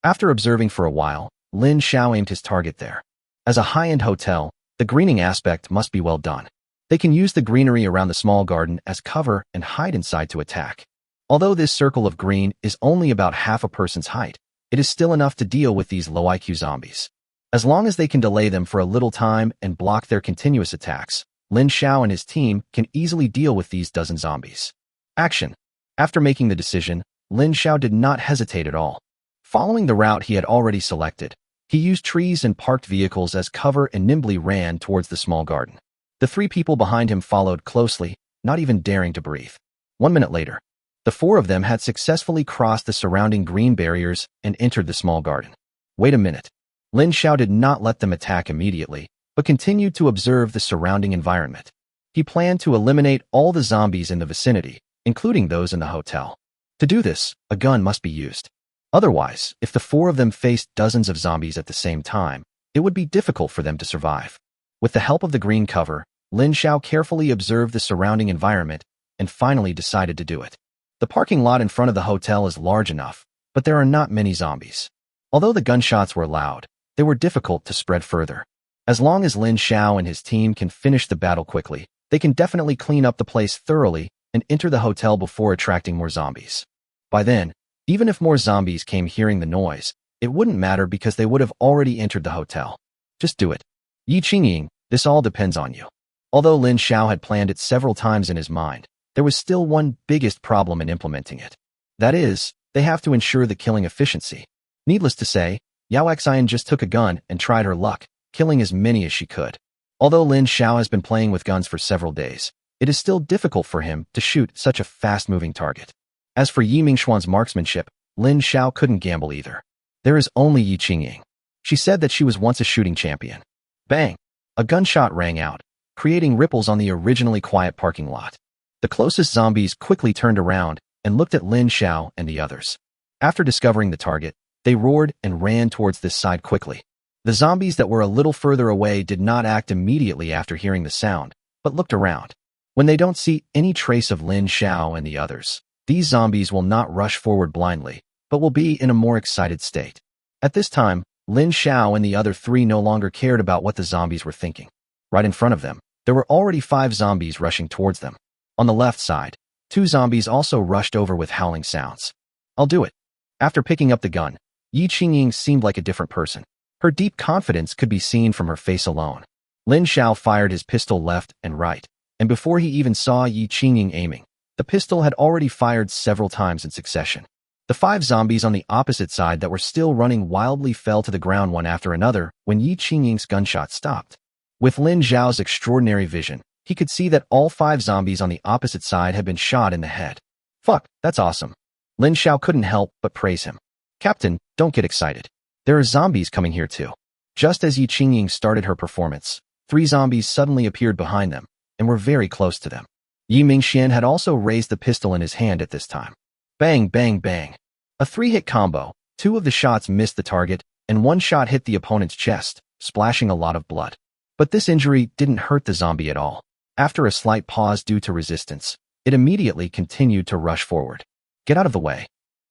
After observing for a while, Lin Xiao aimed his target there. As a high-end hotel, the greening aspect must be well done. They can use the greenery around the small garden as cover and hide inside to attack. Although this circle of green is only about half a person's height, it is still enough to deal with these low IQ zombies. As long as they can delay them for a little time and block their continuous attacks, Lin Xiao and his team can easily deal with these dozen zombies. Action. After making the decision, Lin Xiao did not hesitate at all. Following the route he had already selected, he used trees and parked vehicles as cover and nimbly ran towards the small garden. The 3 people behind him followed closely, not even daring to breathe. 1 minute later, the 4 of them had successfully crossed the surrounding green barriers and entered the small garden. Wait a minute. Lin Xiao did not let them attack immediately, but continued to observe the surrounding environment. He planned to eliminate all the zombies in the vicinity, including those in the hotel. To do this, a gun must be used. Otherwise, if the 4 of them faced dozens of zombies at the same time, it would be difficult for them to survive. With the help of the green cover, Lin Xiao carefully observed the surrounding environment and finally decided to do it. The parking lot in front of the hotel is large enough, but there are not many zombies. Although the gunshots were loud, they were difficult to spread further. As long as Lin Xiao and his team can finish the battle quickly, they can definitely clean up the place thoroughly and enter the hotel before attracting more zombies. By then, even if more zombies came hearing the noise, it wouldn't matter because they would have already entered the hotel. Just do it. Yi Qingying, this all depends on you. Although Lin Xiao had planned it several times in his mind, there was still one biggest problem in implementing it. That is, they have to ensure the killing efficiency. Needless to say, Yao Xian just took a gun and tried her luck, killing as many as she could. Although Lin Xiao has been playing with guns for several days, it is still difficult for him to shoot such a fast-moving target. As for Yi Mingxuan's marksmanship, Lin Xiao couldn't gamble either. There is only Yi Qingying. She said that she was once a shooting champion. Bang! A gunshot rang out, creating ripples on the originally quiet parking lot. The closest zombies quickly turned around and looked at Lin Xiao and the others. After discovering the target, they roared and ran towards this side quickly. The zombies that were a little further away did not act immediately after hearing the sound, but looked around. When they don't see any trace of Lin Xiao and the others, these zombies will not rush forward blindly, but will be in a more excited state. At this time, Lin Xiao and the other 3 no longer cared about what the zombies were thinking. Right in front of them, there were already 5 zombies rushing towards them. On the left side, 2 zombies also rushed over with howling sounds. I'll do it. After picking up the gun, Yi Qingying seemed like a different person. Her deep confidence could be seen from her face alone. Lin Xiao fired his pistol left and right, and before he even saw Yi Qingying aiming, the pistol had already fired several times in succession. The 5 zombies on the opposite side that were still running wildly fell to the ground one after another when Yi Qingying's gunshot stopped. With Lin Xiao's extraordinary vision, he could see that all 5 zombies on the opposite side had been shot in the head. Fuck, that's awesome. Lin Xiao couldn't help but praise him. Captain, don't get excited. There are zombies coming here too. Just as Yi Qingying started her performance, 3 zombies suddenly appeared behind them and were very close to them. Yi Mingxian had also raised the pistol in his hand at this time. Bang, bang, bang. A 3-hit combo. 2 of the shots missed the target, and 1 shot hit the opponent's chest, splashing a lot of blood. But this injury didn't hurt the zombie at all. After a slight pause due to resistance, it immediately continued to rush forward. Get out of the way.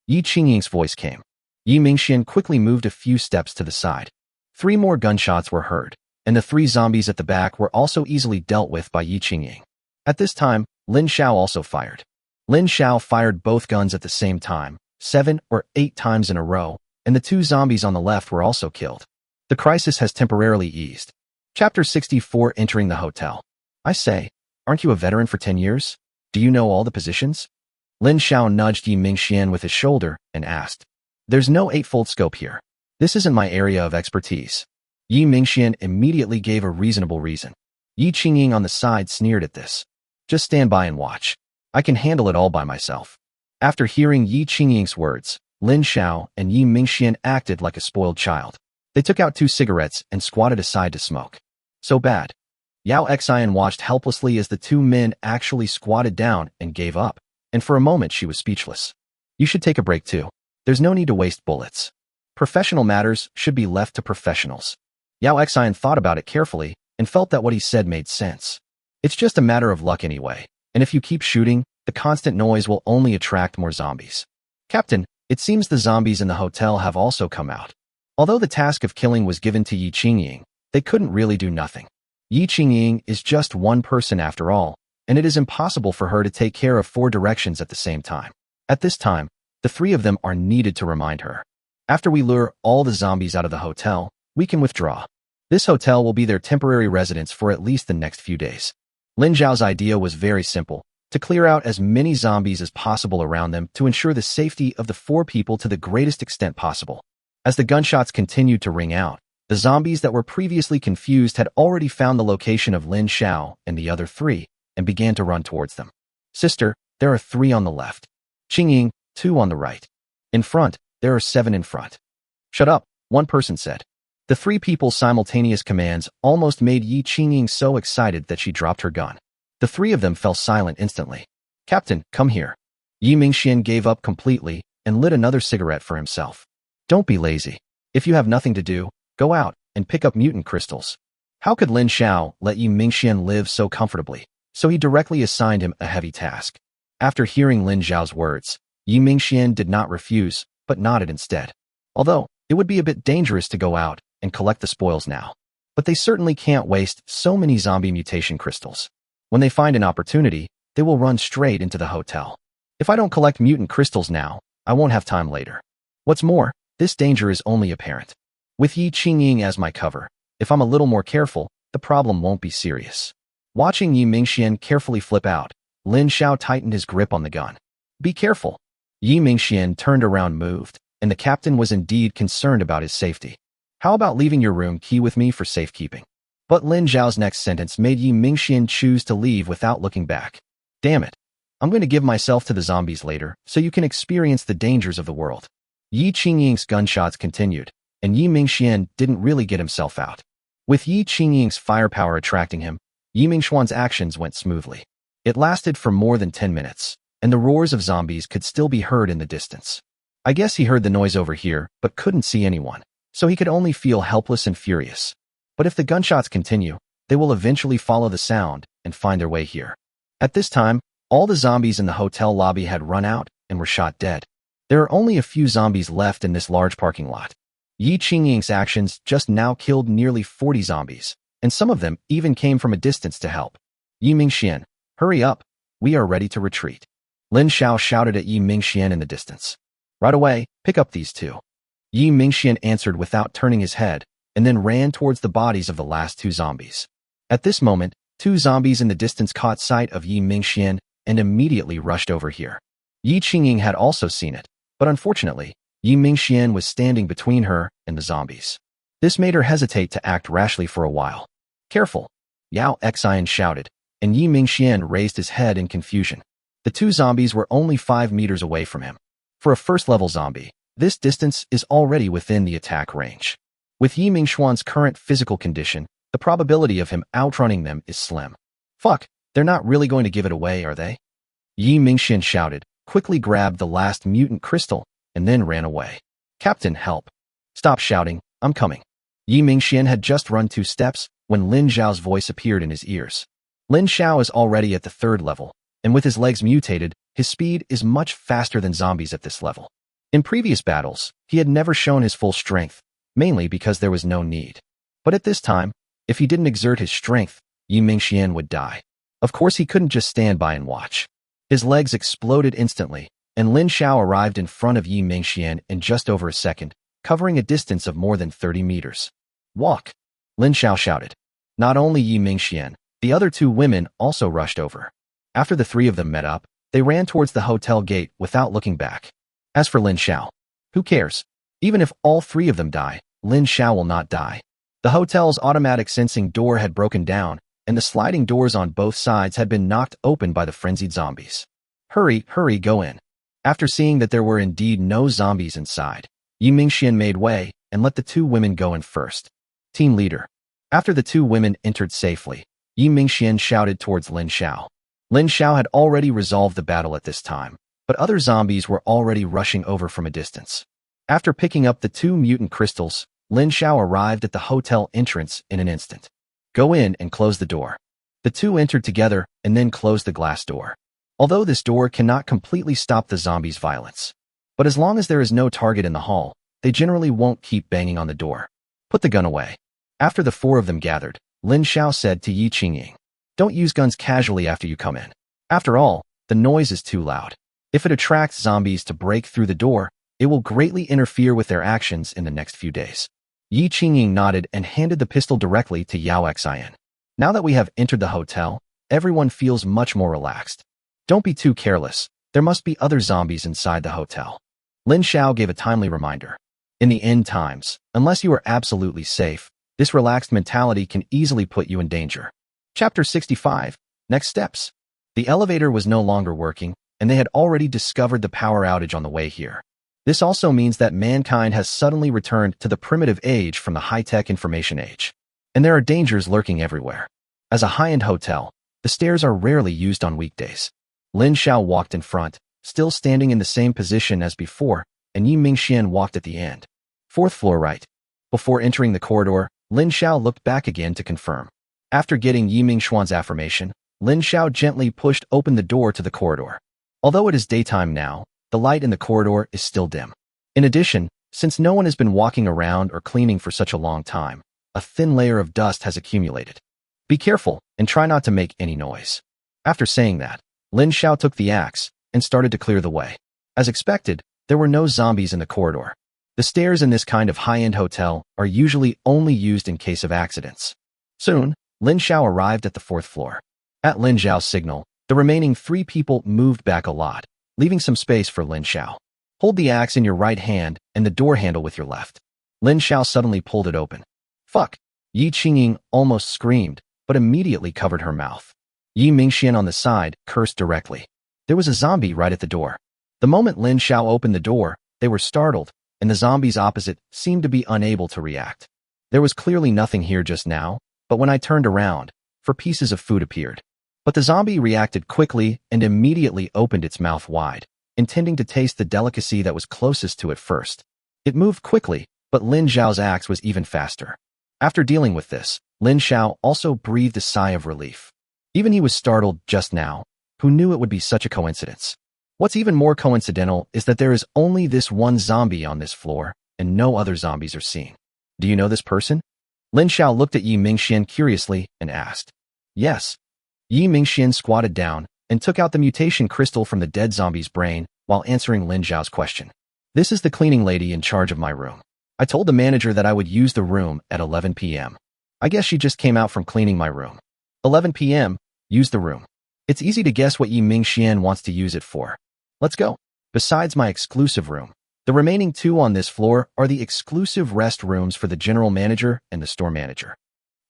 Yi Qingying's voice came. Yi Mingxian quickly moved a few steps to the side. 3 more gunshots were heard, and the 3 zombies at the back were also easily dealt with by Yi Qingying. At this time, Lin Xiao also fired. Lin Xiao fired both guns at the same time, 7 or 8 times in a row, and the 2 zombies on the left were also killed. The crisis has temporarily eased. Chapter 64. Entering the hotel. I say, aren't you a veteran for 10 years? Do you know all the positions? Lin Xiao nudged Yi Mingxian with his shoulder and asked. There's no 8-fold scope here. This isn't my area of expertise. Yi Mingxian immediately gave a reasonable reason. Yi Qingying on the side sneered at this. Just stand by and watch. I can handle it all by myself. After hearing Yi Qingying's words, Lin Xiao and Yi Mingxian acted like a spoiled child. They took out 2 cigarettes and squatted aside to smoke. So bad. Yao Xian watched helplessly as the 2 men actually squatted down and gave up. and for a moment she was speechless. You should take a break too. There's no need to waste bullets. Professional matters should be left to professionals. Yao Xian thought about it carefully and felt that what he said made sense. It's just a matter of luck anyway, and if you keep shooting, the constant noise will only attract more zombies. Captain, it seems the zombies in the hotel have also come out. Although the task of killing was given to Yi Qingying, they couldn't really do nothing. Yi Qingying is just one person after all, and it is impossible for her to take care of 4 directions at the same time. At this time, the 3 of them are needed to remind her. After we lure all the zombies out of the hotel, we can withdraw. This hotel will be their temporary residence for at least the next few days. Lin Xiao's idea was very simple, to clear out as many zombies as possible around them to ensure the safety of the 4 people to the greatest extent possible. As the gunshots continued to ring out, the zombies that were previously confused had already found the location of Lin Xiao and the other 3 and began to run towards them. Sister, there are 3 on the left. Qingying, 2 on the right. In front, there are 7 in front. Shut up, one person said. The 3 people's simultaneous commands almost made Yi Qingying so excited that she dropped her gun. The 3 of them fell silent instantly. Captain, come here. Yi Mingxian gave up completely and lit another cigarette for himself. Don't be lazy. If you have nothing to do, go out and pick up mutant crystals. How could Lin Xiao let Yi Mingxian live so comfortably? So he directly assigned him a heavy task. After hearing Lin Xiao's words, Yi Mingxian did not refuse, but nodded instead. Although, it would be a bit dangerous to go out and collect the spoils now. But they certainly can't waste so many zombie mutation crystals. When they find an opportunity, they will run straight into the hotel. If I don't collect mutant crystals now, I won't have time later. What's more, this danger is only apparent. With Yi Qingying as my cover, if I'm a little more careful, the problem won't be serious. Watching Yi Mingxian carefully flip out, Lin Xiao tightened his grip on the gun. Be careful. Yi Mingxian turned around moved, and the captain was indeed concerned about his safety. How about leaving your room key with me for safekeeping? But Lin Xiao's next sentence made Yi Mingxian choose to leave without looking back. Damn it. I'm going to give myself to the zombies later, so you can experience the dangers of the world. Yi Qingying's gunshots continued, and Yi Mingxian didn't really get himself out. With Yi Qingying's firepower attracting him, Yi Mingxuan's actions went smoothly. It lasted for more than 10 minutes, and the roars of zombies could still be heard in the distance. I guess he heard the noise over here, but couldn't see anyone, so he could only feel helpless and furious. But if the gunshots continue, they will eventually follow the sound and find their way here. At this time, all the zombies in the hotel lobby had run out and were shot dead. There are only a few zombies left in this large parking lot. Yi Qingying's actions just now killed nearly 40 zombies, and some of them even came from a distance to help. Yi Mingxian, hurry up, we are ready to retreat. Lin Xiao shouted at Yi Mingxian in the distance. Right away, pick up these 2. Yi Mingxian answered without turning his head, and then ran towards the bodies of the last 2 zombies. At this moment, 2 zombies in the distance caught sight of Yi Mingxian and immediately rushed over here. Yi Qingying had also seen it, but unfortunately, Yi Mingxian was standing between her and the zombies. This made her hesitate to act rashly for a while. Careful, Yao Xian shouted, and Yi Mingxian raised his head in confusion. The 2 zombies were only 5 meters away from him. For a first-level zombie, this distance is already within the attack range. With Yi Mingxuan's current physical condition, the probability of him outrunning them is slim. Fuck, they're not really going to give it away, are they? Yi Mingxian shouted, quickly grabbed the last mutant crystal, and then ran away. Captain, help. Stop shouting, I'm coming. Yi Mingxian had just run 2 steps when Lin Xiao's voice appeared in his ears. Lin Xiao is already at the 3rd level, and with his legs mutated, his speed is much faster than zombies at this level. In previous battles, he had never shown his full strength, mainly because there was no need. But at this time, if he didn't exert his strength, Yi Mingxian would die. Of course, he couldn't just stand by and watch. His legs exploded instantly, and Lin Xiao arrived in front of Yi Mingxian in just over a second, covering a distance of more than 30 meters. Walk! Lin Xiao shouted. Not only Yi Mingxian, the other 2 women also rushed over. After the 3 of them met up, they ran towards the hotel gate without looking back. As for Lin Xiao, who cares? Even if all 3 of them die, Lin Xiao will not die. The hotel's automatic sensing door had broken down, and the sliding doors on both sides had been knocked open by the frenzied zombies. Hurry, hurry, go in. After seeing that there were indeed no zombies inside, Yi Mingxian made way and let the 2 women go in first. Team leader. After the 2 women entered safely, Yi Mingxian shouted towards Lin Xiao. Lin Xiao had already resolved the battle at this time, but other zombies were already rushing over from a distance. After picking up the 2 mutant crystals, Lin Xiao arrived at the hotel entrance in an instant. Go in and close the door. The 2 entered together and then closed the glass door. Although this door cannot completely stop the zombies' violence. But as long as there is no target in the hall, they generally won't keep banging on the door. Put the gun away. After the 4 of them gathered, Lin Xiao said to Yi Qingying, don't use guns casually after you come in. After all, the noise is too loud. If it attracts zombies to break through the door, it will greatly interfere with their actions in the next few days. Yi Qingying nodded and handed the pistol directly to Yao Xian. Now that we have entered the hotel, everyone feels much more relaxed. Don't be too careless. There must be other zombies inside the hotel. Lin Xiao gave a timely reminder. In the end times, unless you are absolutely safe, this relaxed mentality can easily put you in danger. Chapter 65. Next steps. The elevator was no longer working, and they had already discovered the power outage on the way here. This also means that mankind has suddenly returned to the primitive age from the high-tech information age. And there are dangers lurking everywhere. As a high-end hotel, the stairs are rarely used on weekdays. Lin Xiao walked in front, still standing in the same position as before, and Yi Mingxian walked at the end. 4th floor right. Before entering the corridor, Lin Xiao looked back again to confirm. After getting Yi Mingxuan's affirmation, Lin Xiao gently pushed open the door to the corridor. Although it is daytime now, the light in the corridor is still dim. In addition, since no one has been walking around or cleaning for such a long time, a thin layer of dust has accumulated. Be careful and try not to make any noise. After saying that, Lin Xiao took the axe and started to clear the way. As expected, there were no zombies in the corridor. The stairs in this kind of high-end hotel are usually only used in case of accidents. Soon, Lin Xiao arrived at the 4th floor. At Lin Xiao's signal, the remaining 3 people moved back a lot, leaving some space for Lin Xiao. Hold the axe in your right hand and the door handle with your left. Lin Xiao suddenly pulled it open. Fuck! Yi Qingying almost screamed, but immediately covered her mouth. Yi Mingxian on the side cursed directly. There was a zombie right at the door. The moment Lin Xiao opened the door, they were startled, and the zombies opposite seemed to be unable to react. There was clearly nothing here just now, but when I turned around, 4 pieces of food appeared. But the zombie reacted quickly and immediately opened its mouth wide, intending to taste the delicacy that was closest to it first. It moved quickly, but Lin Xiao's axe was even faster. After dealing with this, Lin Xiao also breathed a sigh of relief. Even he was startled just now. Who knew it would be such a coincidence? What's even more coincidental is that there is only this one zombie on this floor, and no other zombies are seen. Do you know this person? Lin Xiao looked at Yi Mingxian curiously and asked. Yes. Yi Mingxian squatted down and took out the mutation crystal from the dead zombie's brain while answering Lin Xiao's question. This is the cleaning lady in charge of my room. I told the manager that I would use the room at 11 p.m. I guess she just came out from cleaning my room. 11 p.m., use the room. It's easy to guess what Yi Mingxian wants to use it for. Let's go. Besides my exclusive room, the remaining 2 on this floor are the exclusive rest rooms for the general manager and the store manager.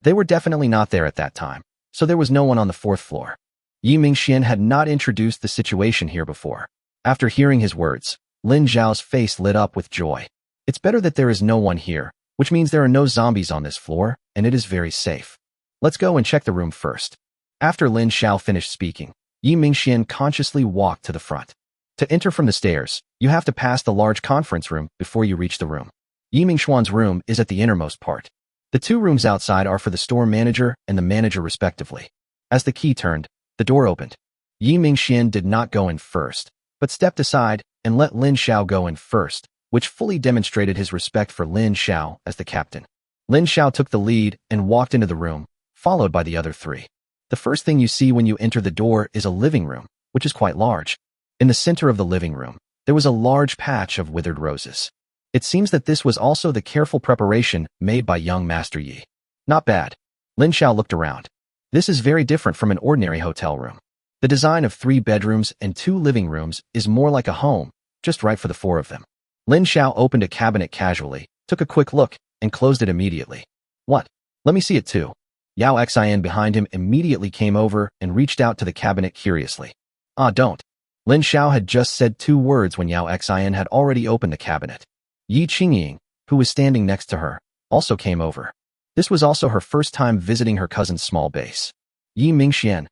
They were definitely not there at that time, so there was no one on the 4th floor. Yi Mingxian had not introduced the situation here before. After hearing his words, Lin Xiao's face lit up with joy. It's better that there is no one here, which means there are no zombies on this floor, and it is very safe. Let's go and check the room first. After Lin Xiao finished speaking, Yi Mingxian consciously walked to the front. To enter from the stairs, you have to pass the large conference room before you reach the room. Yi Mingxuan's room is at the innermost part. The 2 rooms outside are for the store manager and the manager respectively. As the key turned, the door opened. Yi Mingxian did not go in first, but stepped aside and let Lin Xiao go in first, which fully demonstrated his respect for Lin Xiao as the captain. Lin Xiao took the lead and walked into the room, followed by the other 3. The first thing you see when you enter the door is a living room, which is quite large. In the center of the living room, there was a large patch of withered roses. It seems that this was also the careful preparation made by young Master Yi. Not bad. Lin Xiao looked around. This is very different from an ordinary hotel room. The design of 3 bedrooms and 2 living rooms is more like a home, just right for the 4 of them. Lin Xiao opened a cabinet casually, took a quick look, and closed it immediately. What? Let me see it too. Yao Xian behind him immediately came over and reached out to the cabinet curiously. Ah, don't. Lin Xiao had just said 2 words when Yao Xian had already opened the cabinet. Yi Qingying, who was standing next to her, also came over. This was also her first time visiting her cousin's small base. Yi Mingxian.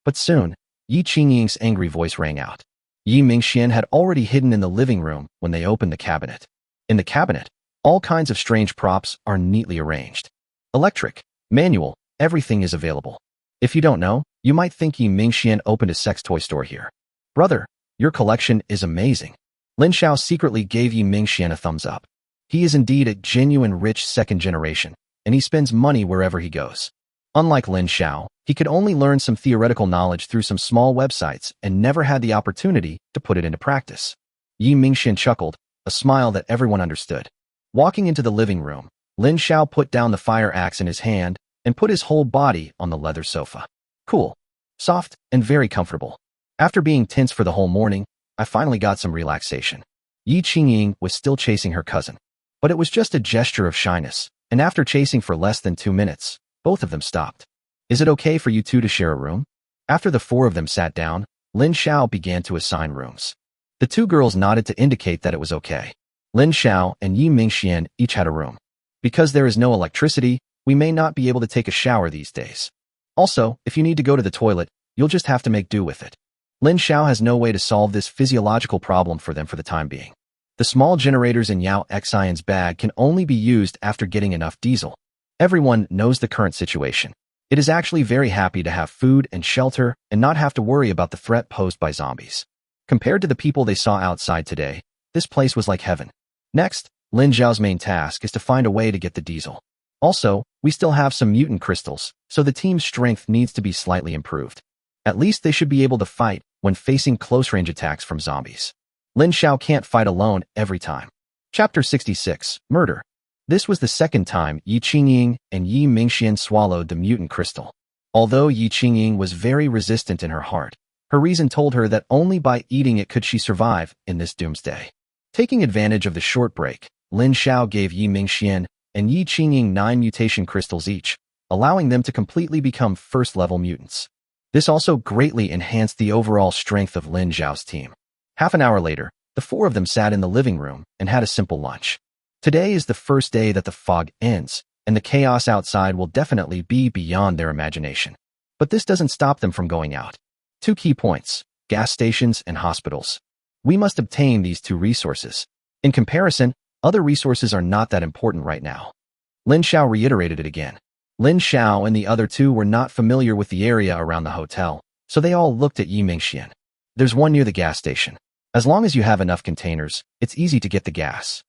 But soon, Yi Qingying's angry voice rang out. Yi Mingxian had already hidden in the living room when they opened the cabinet. In the cabinet, all kinds of strange props are neatly arranged. Electric, manual, everything is available. If you don't know, you might think Yi Mingxian opened a sex toy store here. Brother, your collection is amazing. Lin Xiao secretly gave Yi Mingxian a thumbs up. He is indeed a genuine rich second generation, and he spends money wherever he goes. Unlike Lin Xiao, he could only learn some theoretical knowledge through some small websites and never had the opportunity to put it into practice. Yi Mingxian chuckled, a smile that everyone understood. Walking into the living room, Lin Xiao put down the fire axe in his hand and put his whole body on the leather sofa. Cool, soft, and very comfortable. After being tense for the whole morning, I finally got some relaxation. Yi Qingying was still chasing her cousin, but it was just a gesture of shyness, and after chasing for less than 2 minutes, both of them stopped. Is it okay for you two to share a room? After the four of them sat down, Lin Xiao began to assign rooms. The two girls nodded to indicate that it was okay. Lin Xiao and Yi Mingxian each had a room. Because there is no electricity, we may not be able to take a shower these days. Also, if you need to go to the toilet, you'll just have to make do with it. Lin Xiao has no way to solve this physiological problem for them for the time being. The small generators in Yao Xian's bag can only be used after getting enough diesel. Everyone knows the current situation. It is actually very happy to have food and shelter and not have to worry about the threat posed by zombies. Compared to the people they saw outside today, this place was like heaven. Next, Lin Xiao's main task is to find a way to get the diesel. Also, we still have some mutant crystals, so the team's strength needs to be slightly improved. At least they should be able to fight when facing close-range attacks from zombies. Lin Xiao can't fight alone every time. Chapter 66, Murder. This was the second time Yi Qingying and Yi Mingxian swallowed the mutant crystal. Although Yi Qingying was very resistant in her heart, her reason told her that only by eating it could she survive in this doomsday. Taking advantage of the short break, Lin Xiao gave Yi Mingxian and Yi Qingying 9 mutation crystals each, allowing them to completely become first-level mutants. This also greatly enhanced the overall strength of Lin Xiao's team. Half an hour later, the four of them sat in the living room and had a simple lunch. Today is the first day that the fog ends, and the chaos outside will definitely be beyond their imagination. But this doesn't stop them from going out. 2 key points: gas stations and hospitals. We must obtain these 2 resources. In comparison, other resources are not that important right now. Lin Xiao reiterated it again. Lin Xiao and the other 2 were not familiar with the area around the hotel, so they all looked at Yi Mingxian. There's one near the gas station. As long as you have enough containers, it's easy to get the gas.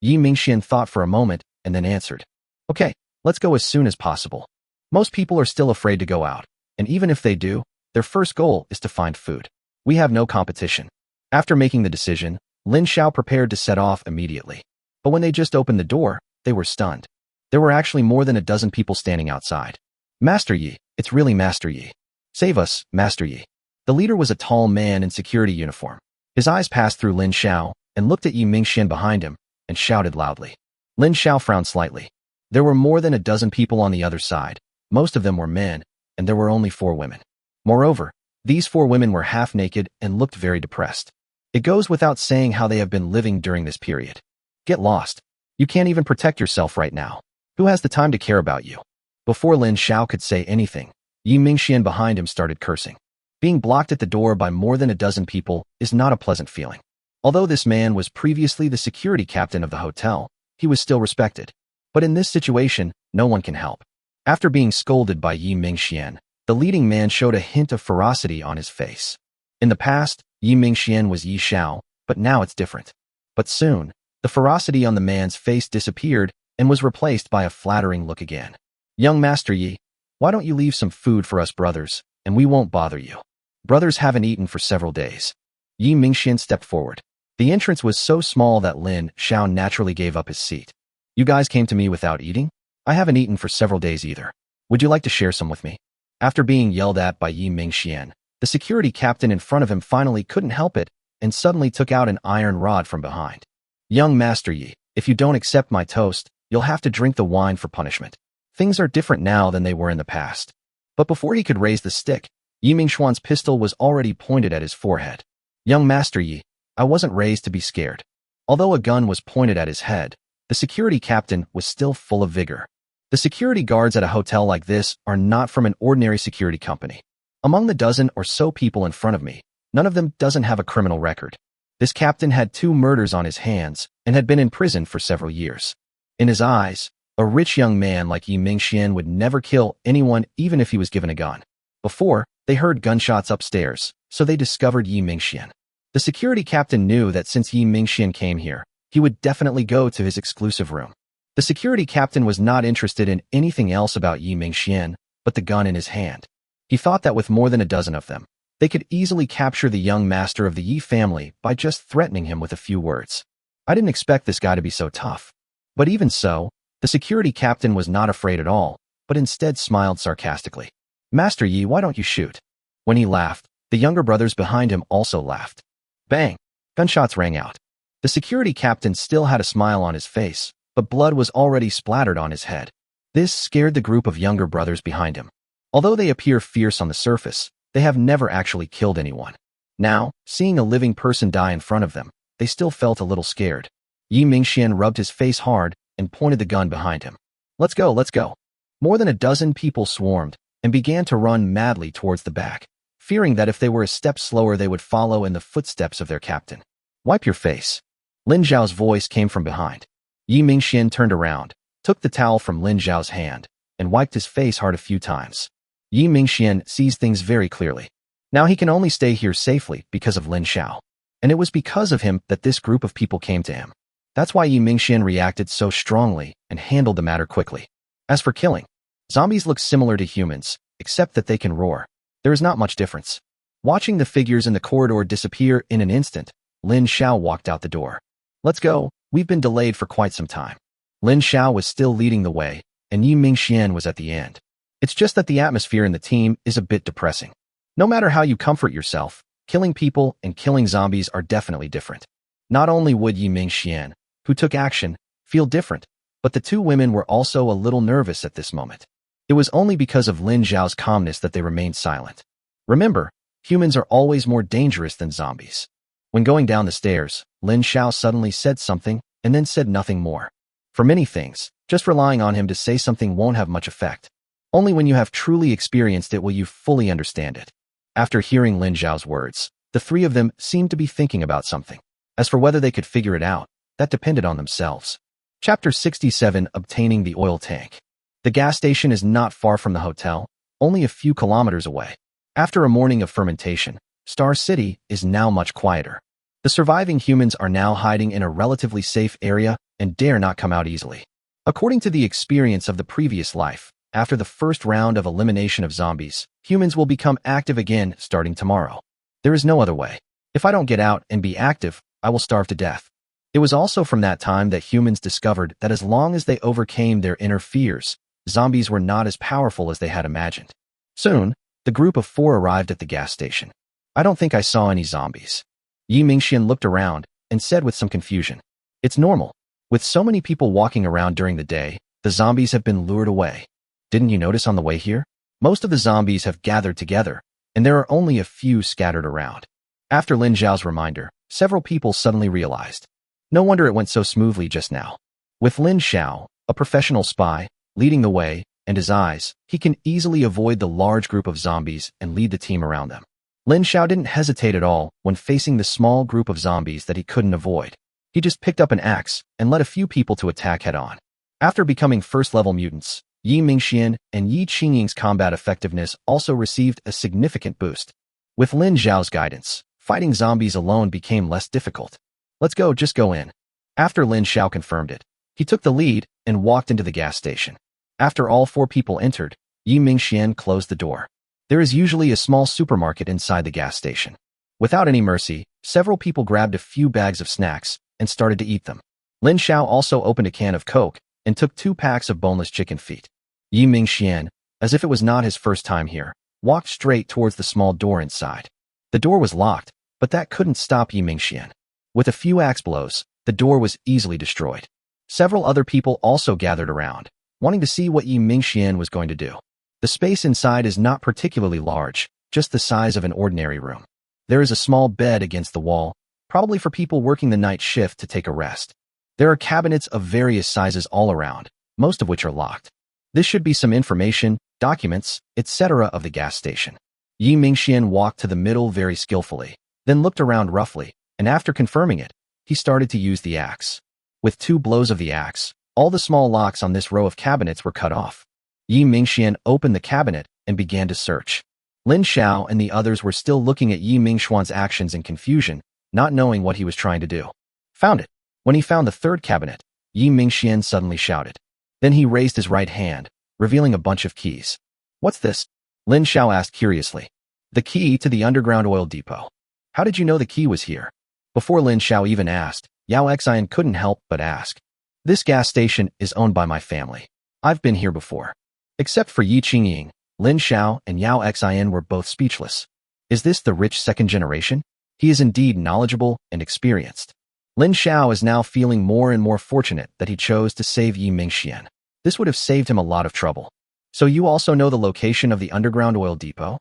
Yi Mingxian thought for a moment and then answered. Okay, let's go as soon as possible. Most people are still afraid to go out, and even if they do, their first goal is to find food. We have no competition. After making the decision, Lin Xiao prepared to set off immediately. But when they just opened the door, they were stunned. There were actually more than a dozen people standing outside. Master Yi, it's really Master Yi. Save us, Master Yi. The leader was a tall man in security uniform. His eyes passed through Lin Xiao and looked at Yi Mingxian behind him and shouted loudly. Lin Xiao frowned slightly. There were more than a dozen people on the other side. Most of them were men, and there were only 4 women. Moreover, these 4 women were half naked and looked very depressed. It goes without saying how they have been living during this period. Get lost. You can't even protect yourself right now. Who has the time to care about you? Before Lin Xiao could say anything, Yi Mingxian behind him started cursing. Being blocked at the door by more than a dozen people is not a pleasant feeling. Although this man was previously the security captain of the hotel, he was still respected. But in this situation, no one can help. After being scolded by Yi Mingxian, the leading man showed a hint of ferocity on his face. In the past, Yi Mingxian was Yi Xiao, but now it's different. But soon, the ferocity on the man's face disappeared and was replaced by a flattering look again. Young Master Yi, why don't you leave some food for us brothers, and we won't bother you. Brothers haven't eaten for several days. Yi Mingxian stepped forward. The entrance was so small that Lin Xiao naturally gave up his seat. You guys came to me without eating? I haven't eaten for several days either. Would you like to share some with me? After being yelled at by Yi Mingxian, the security captain in front of him finally couldn't help it and suddenly took out an iron rod from behind. Young Master Yi, if you don't accept my toast, you'll have to drink the wine for punishment. Things are different now than they were in the past. But before he could raise the stick, Yi Mingxuan's pistol was already pointed at his forehead. Young Master Yi, I wasn't raised to be scared. Although a gun was pointed at his head, the security captain was still full of vigor. The security guards at a hotel like this are not from an ordinary security company. Among the dozen or so people in front of me, none of them doesn't have a criminal record. This captain had 2 murders on his hands and had been in prison for several years. In his eyes, a rich young man like Yi Mingxian would never kill anyone even if he was given a gun. Before, they heard gunshots upstairs, so they discovered Yi Mingxian. The security captain knew that since Yi Mingxian came here, he would definitely go to his exclusive room. The security captain was not interested in anything else about Yi Mingxian but the gun in his hand. He thought that with more than a dozen of them, they could easily capture the young master of the Yi family by just threatening him with a few words. I didn't expect this guy to be so tough. But even so, the security captain was not afraid at all, but instead smiled sarcastically. Master Yi, why don't you shoot? When he laughed, the younger brothers behind him also laughed. Bang! Gunshots rang out. The security captain still had a smile on his face, but blood was already splattered on his head. This scared the group of younger brothers behind him. Although they appear fierce on the surface, they have never actually killed anyone. Now, seeing a living person die in front of them, they still felt a little scared. Yi Mingxian rubbed his face hard and pointed the gun behind him. Let's go, let's go. More than a dozen people swarmed and began to run madly towards the back, fearing that if they were a step slower they would follow in the footsteps of their captain. Wipe your face. Lin Xiao's voice came from behind. Yi Mingxian turned around, took the towel from Lin Xiao's hand, and wiped his face hard a few times. Yi Mingxian sees things very clearly. Now he can only stay here safely because of Lin Xiao. And it was because of him that this group of people came to him. That's why Yi Mingxian reacted so strongly and handled the matter quickly. As for killing, zombies look similar to humans, except that they can roar. There is not much difference. Watching the figures in the corridor disappear in an instant, Lin Xiao walked out the door. Let's go, we've been delayed for quite some time. Lin Xiao was still leading the way, and Yi Mingxian was at the end. It's just that the atmosphere in the team is a bit depressing. No matter how you comfort yourself, killing people and killing zombies are definitely different. Not only would Yi Mingxian, who took action, feel different, but the 2 women were also a little nervous at this moment. It was only because of Lin Xiao's calmness that they remained silent. Remember, humans are always more dangerous than zombies. When going down the stairs, Lin Xiao suddenly said something and then said nothing more. For many things, just relying on him to say something won't have much effect. Only when you have truly experienced it will you fully understand it. After hearing Lin Xiao's words, the 3 of them seemed to be thinking about something. As for whether they could figure it out, that depended on themselves. Chapter 67: Obtaining the Oil Tank. The gas station is not far from the hotel, only a few kilometers away. After a morning of fermentation, Star City is now much quieter. The surviving humans are now hiding in a relatively safe area and dare not come out easily. According to the experience of the previous life, after the first round of elimination of zombies, humans will become active again starting tomorrow. There is no other way. If I don't get out and be active, I will starve to death. It was also from that time that humans discovered that as long as they overcame their inner fears, zombies were not as powerful as they had imagined. Soon, the group of 4 arrived at the gas station. I don't think I saw any zombies. Yi Mingxian looked around and said with some confusion, "It's normal. With so many people walking around during the day, the zombies have been lured away. Didn't you notice on the way here? Most of the zombies have gathered together, and there are only a few scattered around." After Lin Xiao's reminder, several people suddenly realized. No wonder it went so smoothly just now. With Lin Xiao, a professional spy, leading the way, and his eyes, he can easily avoid the large group of zombies and lead the team around them. Lin Xiao didn't hesitate at all when facing the small group of zombies that he couldn't avoid. He just picked up an axe and led a few people to attack head-on. After becoming first-level mutants, Yi Mingxian and Yi Qingying's combat effectiveness also received a significant boost. With Lin Xiao's guidance, fighting zombies alone became less difficult. Let's go, just go in. After Lin Xiao confirmed it, he took the lead and walked into the gas station. After all 4 people entered, Yi Mingxian closed the door. There is usually a small supermarket inside the gas station. Without any mercy, several people grabbed a few bags of snacks and started to eat them. Lin Xiao also opened a can of Coke and took 2 packs of boneless chicken feet. Yi Mingxian, as if it was not his first time here, walked straight towards the small door inside. The door was locked, but that couldn't stop Yi Mingxian. With a few axe blows, the door was easily destroyed. Several other people also gathered around, wanting to see what Yi Mingxian was going to do. The space inside is not particularly large, just the size of an ordinary room. There is a small bed against the wall, probably for people working the night shift to take a rest. There are cabinets of various sizes all around, most of which are locked. This should be some information, documents, etc. of the gas station. Yi Mingxian walked to the middle very skillfully, then looked around roughly, and after confirming it, he started to use the axe. With 2 blows of the axe, all the small locks on this row of cabinets were cut off. Yi Mingxian opened the cabinet and began to search. Lin Xiao and the others were still looking at Yi Mingxuan's actions in confusion, not knowing what he was trying to do. Found it. When he found the 3rd cabinet, Yi Mingxian suddenly shouted. Then he raised his right hand, revealing a bunch of keys. What's this? Lin Xiao asked curiously. The key to the underground oil depot. How did you know the key was here? Before Lin Xiao even asked, Yao Xian couldn't help but ask. This gas station is owned by my family. I've been here before. Except for Yi Qingying, Lin Xiao and Yao Xian were both speechless. Is this the rich 2nd generation? He is indeed knowledgeable and experienced. Lin Xiao is now feeling more and more fortunate that he chose to save Yi Mingxian. This would have saved him a lot of trouble. So you also know the location of the underground oil depot?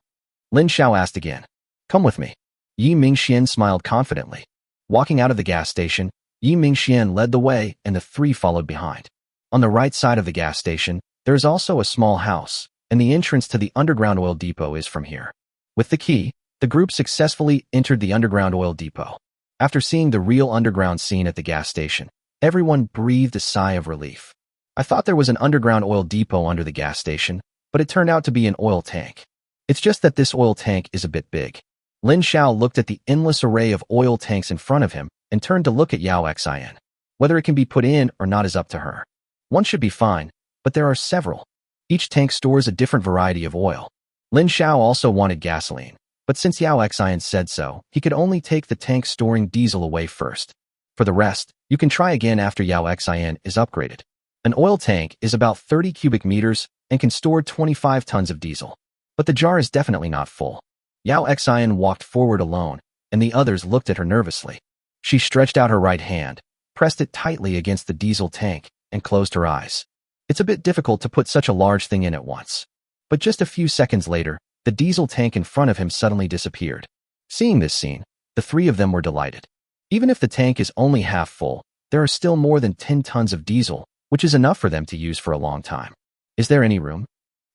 Lin Xiao asked again. Come with me. Yi Mingxian smiled confidently. Walking out of the gas station, Yi Mingxian led the way and the 3 followed behind. On the right side of the gas station, there is also a small house, and the entrance to the underground oil depot is from here. With the key, the group successfully entered the underground oil depot. After seeing the real underground scene at the gas station, everyone breathed a sigh of relief. I thought there was an underground oil depot under the gas station, but it turned out to be an oil tank. It's just that this oil tank is a bit big. Lin Xiao looked at the endless array of oil tanks in front of him and turned to look at Yao Xian. Whether it can be put in or not is up to her. One should be fine, but there are several. Each tank stores a different variety of oil. Lin Xiao also wanted gasoline, but since Yao Xian said so, he could only take the tank storing diesel away first. For the rest, you can try again after Yao Xian is upgraded. An oil tank is about 30 cubic meters and can store 25 tons of diesel. But the jar is definitely not full. Yao Xian walked forward alone, and the others looked at her nervously. She stretched out her right hand, pressed it tightly against the diesel tank, and closed her eyes. It's a bit difficult to put such a large thing in at once. But just a few seconds later, the diesel tank in front of him suddenly disappeared. Seeing this scene, the 3 of them were delighted. Even if the tank is only half full, there are still more than 10 tons of diesel, which is enough for them to use for a long time. Is there any room?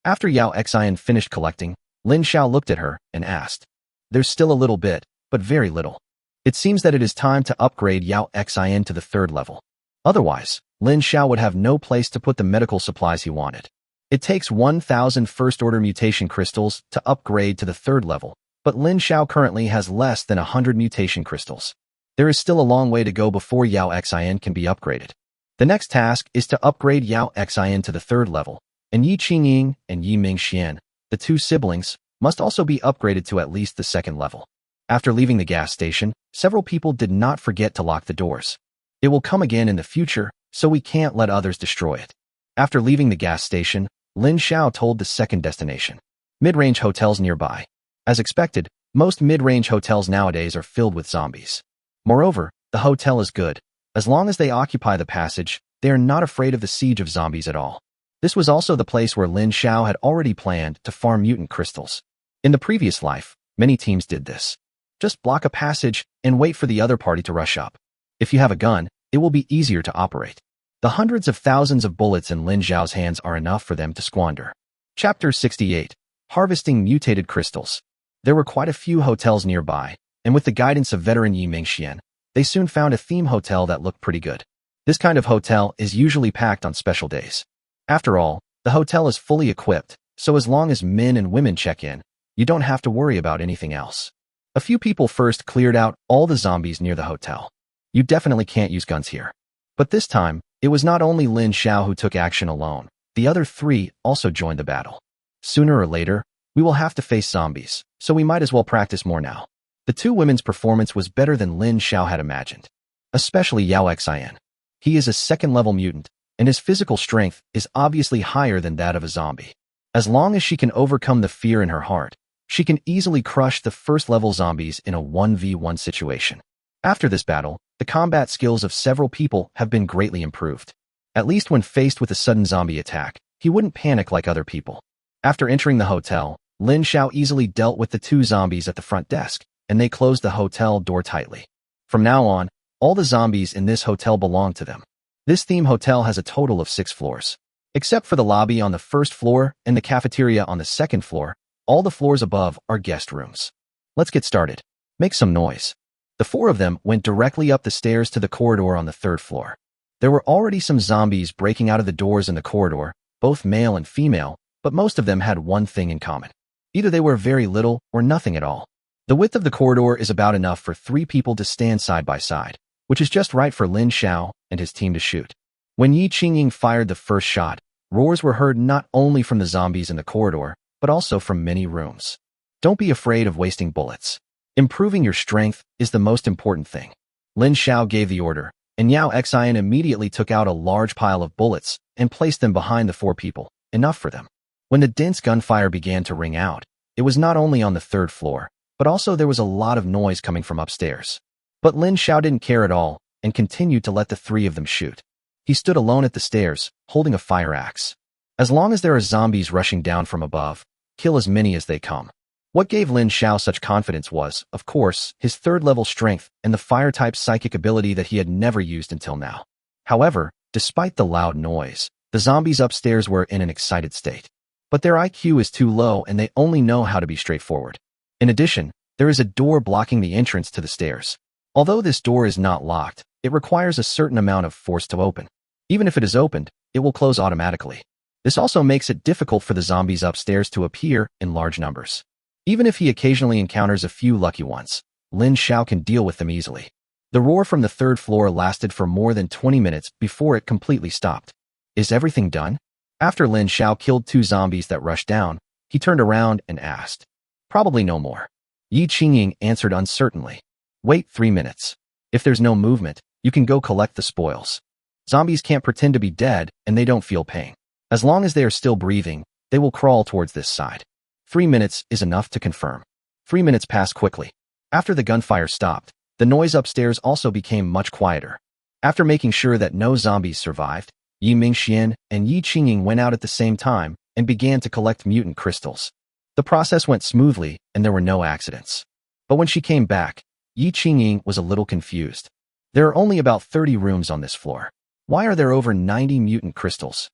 After Yao Xian finished collecting, Lin Xiao looked at her and asked. There's still a little bit, but very little. It seems that it is time to upgrade Yao Xian to the 3rd level. Otherwise, Lin Xiao would have no place to put the medical supplies he wanted. It takes 1,000 first-order mutation crystals to upgrade to the 3rd level, but Lin Xiao currently has less than 100 mutation crystals. There is still a long way to go before Yao Xian can be upgraded. The next task is to upgrade Yao Xian to the 3rd level, and Yi Qingying and Yi Mingxian, the 2 siblings, must also be upgraded to at least the 2nd level. After leaving the gas station, several people did not forget to lock the doors. It will come again in the future, so we can't let others destroy it. After leaving the gas station, Lin Xiao told the 2nd destination. Mid-range hotels nearby. As expected, most mid-range hotels nowadays are filled with zombies. Moreover, the hotel is good. As long as they occupy the passage, they are not afraid of the siege of zombies at all. This was also the place where Lin Xiao had already planned to farm mutant crystals. In the previous life, many teams did this. Just block a passage and wait for the other party to rush up. If you have a gun, it will be easier to operate. The hundreds of thousands of bullets in Lin Xiao's hands are enough for them to squander. Chapter 68. Harvesting Mutated Crystals. There were quite a few hotels nearby, and with the guidance of veteran Yi Mingxian, they soon found a theme hotel that looked pretty good. This kind of hotel is usually packed on special days. After all, the hotel is fully equipped, so as long as men and women check in, you don't have to worry about anything else. A few people first cleared out all the zombies near the hotel. You definitely can't use guns here. But this time, it was not only Lin Xiao who took action alone, the other 3 also joined the battle. Sooner or later, we will have to face zombies, so we might as well practice more now. The 2 women's performance was better than Lin Xiao had imagined. Especially Yao Xian. He is a 2nd-level mutant, and his physical strength is obviously higher than that of a zombie. As long as she can overcome the fear in her heart, she can easily crush the 1st-level zombies in a 1v1 situation. After this battle, the combat skills of several people have been greatly improved. At least when faced with a sudden zombie attack, he wouldn't panic like other people. After entering the hotel, Lin Xiao easily dealt with the 2 zombies at the front desk, and they closed the hotel door tightly. From now on, all the zombies in this hotel belong to them. This theme hotel has a total of 6 floors. Except for the lobby on the 1st floor and the cafeteria on the 2nd floor, All the floors above are guest rooms. Let's get started. Make some noise. The four of them went directly up the stairs to the corridor on the third floor. There were already some zombies breaking out of the doors in the corridor, both male and female, but most of them had one thing in common. Either they were very little or nothing at all. The width of the corridor is about enough for 3 people to stand side by side, which is just right for Lin Xiao and his team to shoot. When Yi Qingying fired the first shot, roars were heard not only from the zombies in the corridor, but also from many rooms. Don't be afraid of wasting bullets. Improving your strength is the most important thing. Lin Xiao gave the order, and Yao Xian immediately took out a large pile of bullets and placed them behind the 4 people, enough for them. When the dense gunfire began to ring out, it was not only on the 3rd floor, but also there was a lot of noise coming from upstairs. But Lin Xiao didn't care at all and continued to let the 3 of them shoot. He stood alone at the stairs, holding a fire axe. As long as there are zombies rushing down from above, kill as many as they come. What gave Lin Xiao such confidence was, of course, his 3rd-level strength and the fire-type psychic ability that he had never used until now. However, despite the loud noise, the zombies upstairs were in an excited state. But their IQ is too low and they only know how to be straightforward. In addition, there is a door blocking the entrance to the stairs. Although this door is not locked, it requires a certain amount of force to open. Even if it is opened, it will close automatically. This also makes it difficult for the zombies upstairs to appear in large numbers. Even if he occasionally encounters a few lucky ones, Lin Xiao can deal with them easily. The roar from the 3rd floor lasted for more than 20 minutes before it completely stopped. Is everything done? After Lin Xiao killed 2 zombies that rushed down, he turned around and asked. Probably no more. Yi Qingying answered uncertainly. Wait 3 minutes. If there's no movement, you can go collect the spoils. Zombies can't pretend to be dead and they don't feel pain. As long as they are still breathing, they will crawl towards this side. 3 minutes is enough to confirm. 3 minutes passed quickly. After the gunfire stopped, the noise upstairs also became much quieter. After making sure that no zombies survived, Yi Mingxian and Yi Qingying went out at the same time and began to collect mutant crystals. The process went smoothly and there were no accidents. But when she came back, Yi Qingying was a little confused. There are only about 30 rooms on this floor. Why are there over 90 mutant crystals?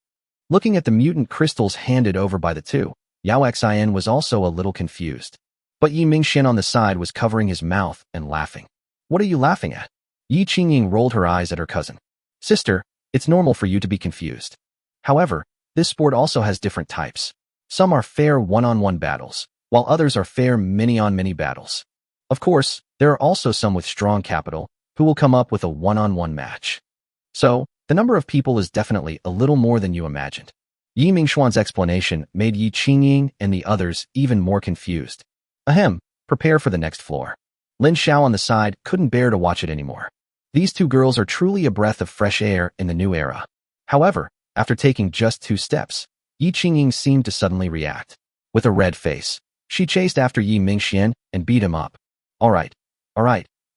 Looking at the mutant crystals handed over by the 2, Yao Xian was also a little confused. But Yi Mingxian on the side was covering his mouth and laughing. What are you laughing at? Yi Qingying rolled her eyes at her cousin. Sister, it's normal for you to be confused. However, this sport also has different types. Some are fair one-on-one battles, while others are fair many-on-many battles. Of course, there are also some with strong capital who will come up with a one-on-one match. So, the number of people is definitely a little more than you imagined. Yi Mingxuan's explanation made Yi Qingying and the others even more confused. Ahem, prepare for the next floor. Lin Xiao on the side couldn't bear to watch it anymore. These 2 girls are truly a breath of fresh air in the new era. However, after taking just 2 steps, Yi Qingying seemed to suddenly react. With a red face, she chased after Yi Mingxian and beat him up. All right,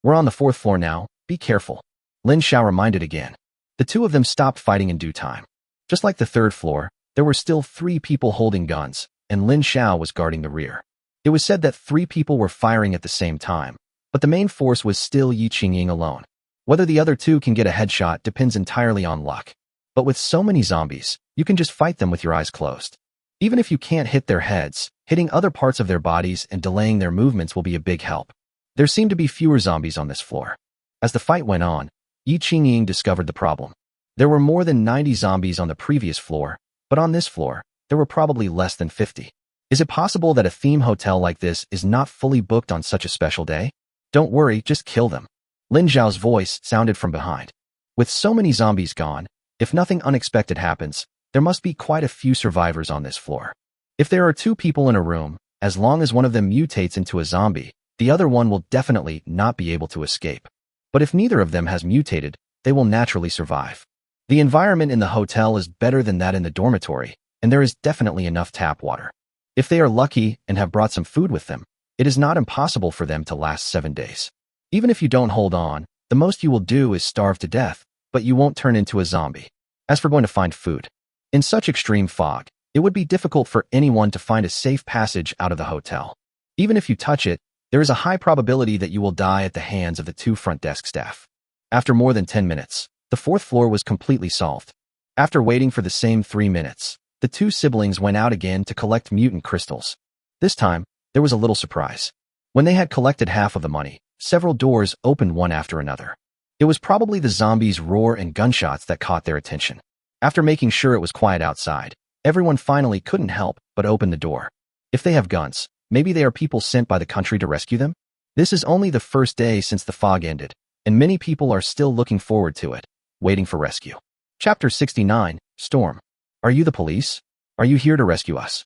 we're on the 4th floor now, be careful. Lin Xiao reminded again. The 2 of them stopped fighting in due time. Just like the 3rd floor, there were still 3 people holding guns, and Lin Xiao was guarding the rear. It was said that 3 people were firing at the same time, but the main force was still Yi Qingying alone. Whether the other 2 can get a headshot depends entirely on luck. But with so many zombies, you can just fight them with your eyes closed. Even if you can't hit their heads, hitting other parts of their bodies and delaying their movements will be a big help. There seemed to be fewer zombies on this floor. As the fight went on, Yi Qingying discovered the problem. There were more than 90 zombies on the previous floor, but on this floor, there were probably less than 50. Is it possible that a theme hotel like this is not fully booked on such a special day? Don't worry, just kill them. Lin Xiao's voice sounded from behind. With so many zombies gone, if nothing unexpected happens, there must be quite a few survivors on this floor. If there are 2 people in a room, as long as one of them mutates into a zombie, the other one will definitely not be able to escape. But if neither of them has mutated, they will naturally survive. The environment in the hotel is better than that in the dormitory, and there is definitely enough tap water. If they are lucky and have brought some food with them, it is not impossible for them to last 7 days. Even if you don't hold on, the most you will do is starve to death, but you won't turn into a zombie. As for going to find food, in such extreme fog, it would be difficult for anyone to find a safe passage out of the hotel. Even if you touch it, there is a high probability that you will die at the hands of the 2 front desk staff. After more than 10 minutes, the 4th floor was completely solved. After waiting for the same 3 minutes, the 2 siblings went out again to collect mutant crystals. This time, there was a little surprise. When they had collected half of the money, several doors opened one after another. It was probably the zombies' roar and gunshots that caught their attention. After making sure it was quiet outside, everyone finally couldn't help but open the door. If they have guns, maybe they are people sent by the country to rescue them? This is only the first day since the fog ended, and many people are still looking forward to it, waiting for rescue. Chapter 69, Storm. Are you the police? Are you here to rescue us?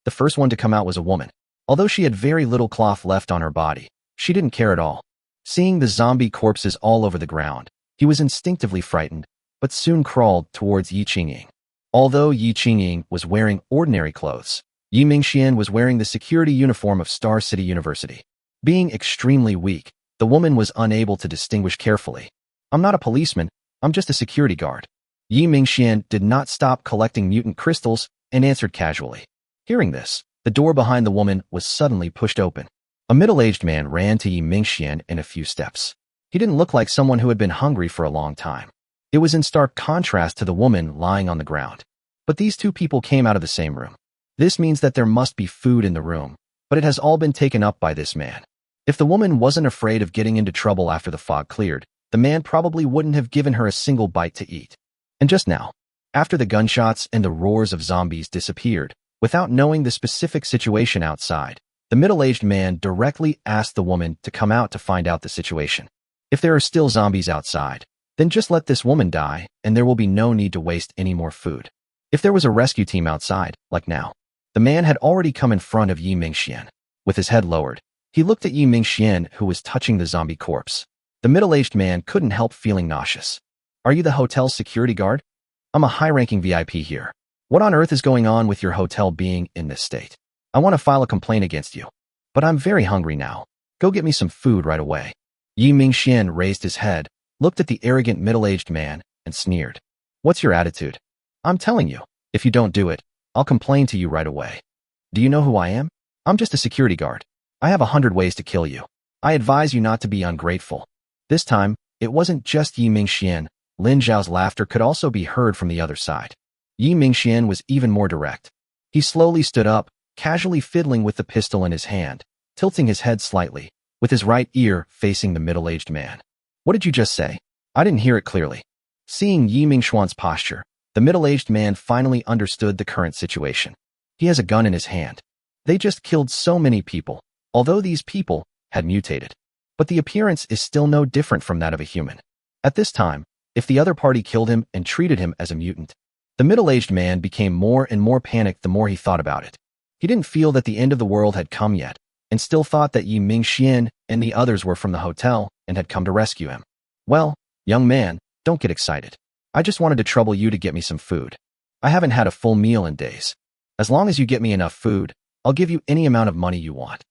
The first one to come out was a woman. Although she had very little cloth left on her body, she didn't care at all. Seeing the zombie corpses all over the ground, he was instinctively frightened, but soon crawled towards Yi Qingying. Although Yi Qingying was wearing ordinary clothes, Yi Mingxian was wearing the security uniform of Star City University. Being extremely weak, the woman was unable to distinguish carefully. I'm not a policeman, I'm just a security guard. Yi Mingxian did not stop collecting mutant crystals and answered casually. Hearing this, the door behind the woman was suddenly pushed open. A middle-aged man ran to Yi Mingxian in a few steps. He didn't look like someone who had been hungry for a long time. It was in stark contrast to the woman lying on the ground. But these two people came out of the same room. This means that there must be food in the room, but it has all been taken up by this man. If the woman wasn't afraid of getting into trouble after the fog cleared, the man probably wouldn't have given her a single bite to eat. And just now, after the gunshots and the roars of zombies disappeared, without knowing the specific situation outside, the middle-aged man directly asked the woman to come out to find out the situation. If there are still zombies outside, then just let this woman die, and there will be no need to waste any more food. If there was a rescue team outside, like now, the man had already come in front of Yi Mingxian. With his head lowered, he looked at Yi Mingxian, who was touching the zombie corpse. The middle-aged man couldn't help feeling nauseous. Are you the hotel's security guard? I'm a high-ranking VIP here. What on earth is going on with your hotel being in this state? I want to file a complaint against you. But I'm very hungry now. Go get me some food right away. Yi Mingxian raised his head, looked at the arrogant middle-aged man, and sneered. What's your attitude? I'm telling you, if you don't do it, I'll complain to you right away. Do you know who I am? I'm just a security guard. I have 100 ways to kill you. I advise you not to be ungrateful. This time, it wasn't just Yi Mingxian. Lin Xiao's laughter could also be heard from the other side. Yi Mingxian was even more direct. He slowly stood up, casually fiddling with the pistol in his hand, tilting his head slightly, with his right ear facing the middle-aged man. What did you just say? I didn't hear it clearly. Seeing Yi Mingxian's posture, the middle-aged man finally understood the current situation. He has a gun in his hand. They just killed so many people, although these people had mutated. But the appearance is still no different from that of a human. At this time, if the other party killed him and treated him as a mutant, the middle-aged man became more and more panicked the more he thought about it. He didn't feel that the end of the world had come yet, and still thought that Yi Mingxian and the others were from the hotel and had come to rescue him. Well, young man, don't get excited. I just wanted to trouble you to get me some food. I haven't had a full meal in days. As long as you get me enough food, I'll give you any amount of money you want.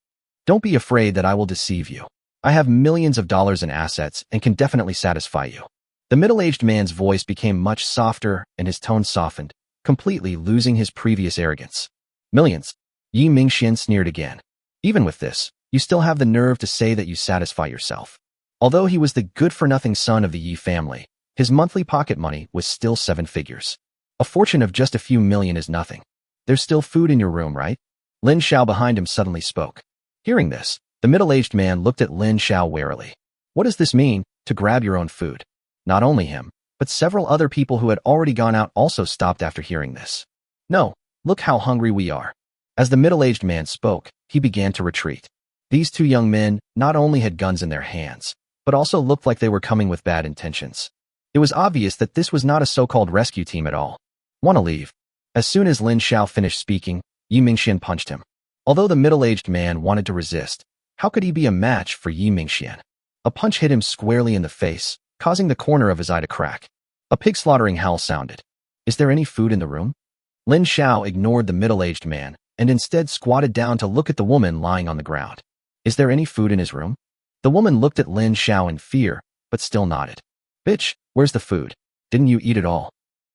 Don't be afraid that I will deceive you. I have millions of dollars in assets and can definitely satisfy you. The middle-aged man's voice became much softer and his tone softened, completely losing his previous arrogance. Millions. Yi Mingxian sneered again. Even with this, you still have the nerve to say that you satisfy yourself. Although he was the good-for-nothing son of the Yi family, his monthly pocket money was still 7 figures. A fortune of just a few million is nothing. There's still food in your room, right? Lin Xiao behind him suddenly spoke. Hearing this, the middle-aged man looked at Lin Xiao warily. What does this mean, to grab your own food? Not only him, but several other people who had already gone out also stopped after hearing this. No, look how hungry we are. As the middle-aged man spoke, he began to retreat. These two young men not only had guns in their hands, but also looked like they were coming with bad intentions. It was obvious that this was not a so-called rescue team at all. Want to leave? As soon as Lin Xiao finished speaking, Yi Mingxian punched him. Although the middle-aged man wanted to resist, how could he be a match for Yi Mingxian? A punch hit him squarely in the face, causing the corner of his eye to crack. A pig-slaughtering howl sounded. Is there any food in the room? Lin Xiao ignored the middle-aged man and instead squatted down to look at the woman lying on the ground. Is there any food in his room? The woman looked at Lin Xiao in fear, but still nodded. Bitch, where's the food? Didn't you eat it all?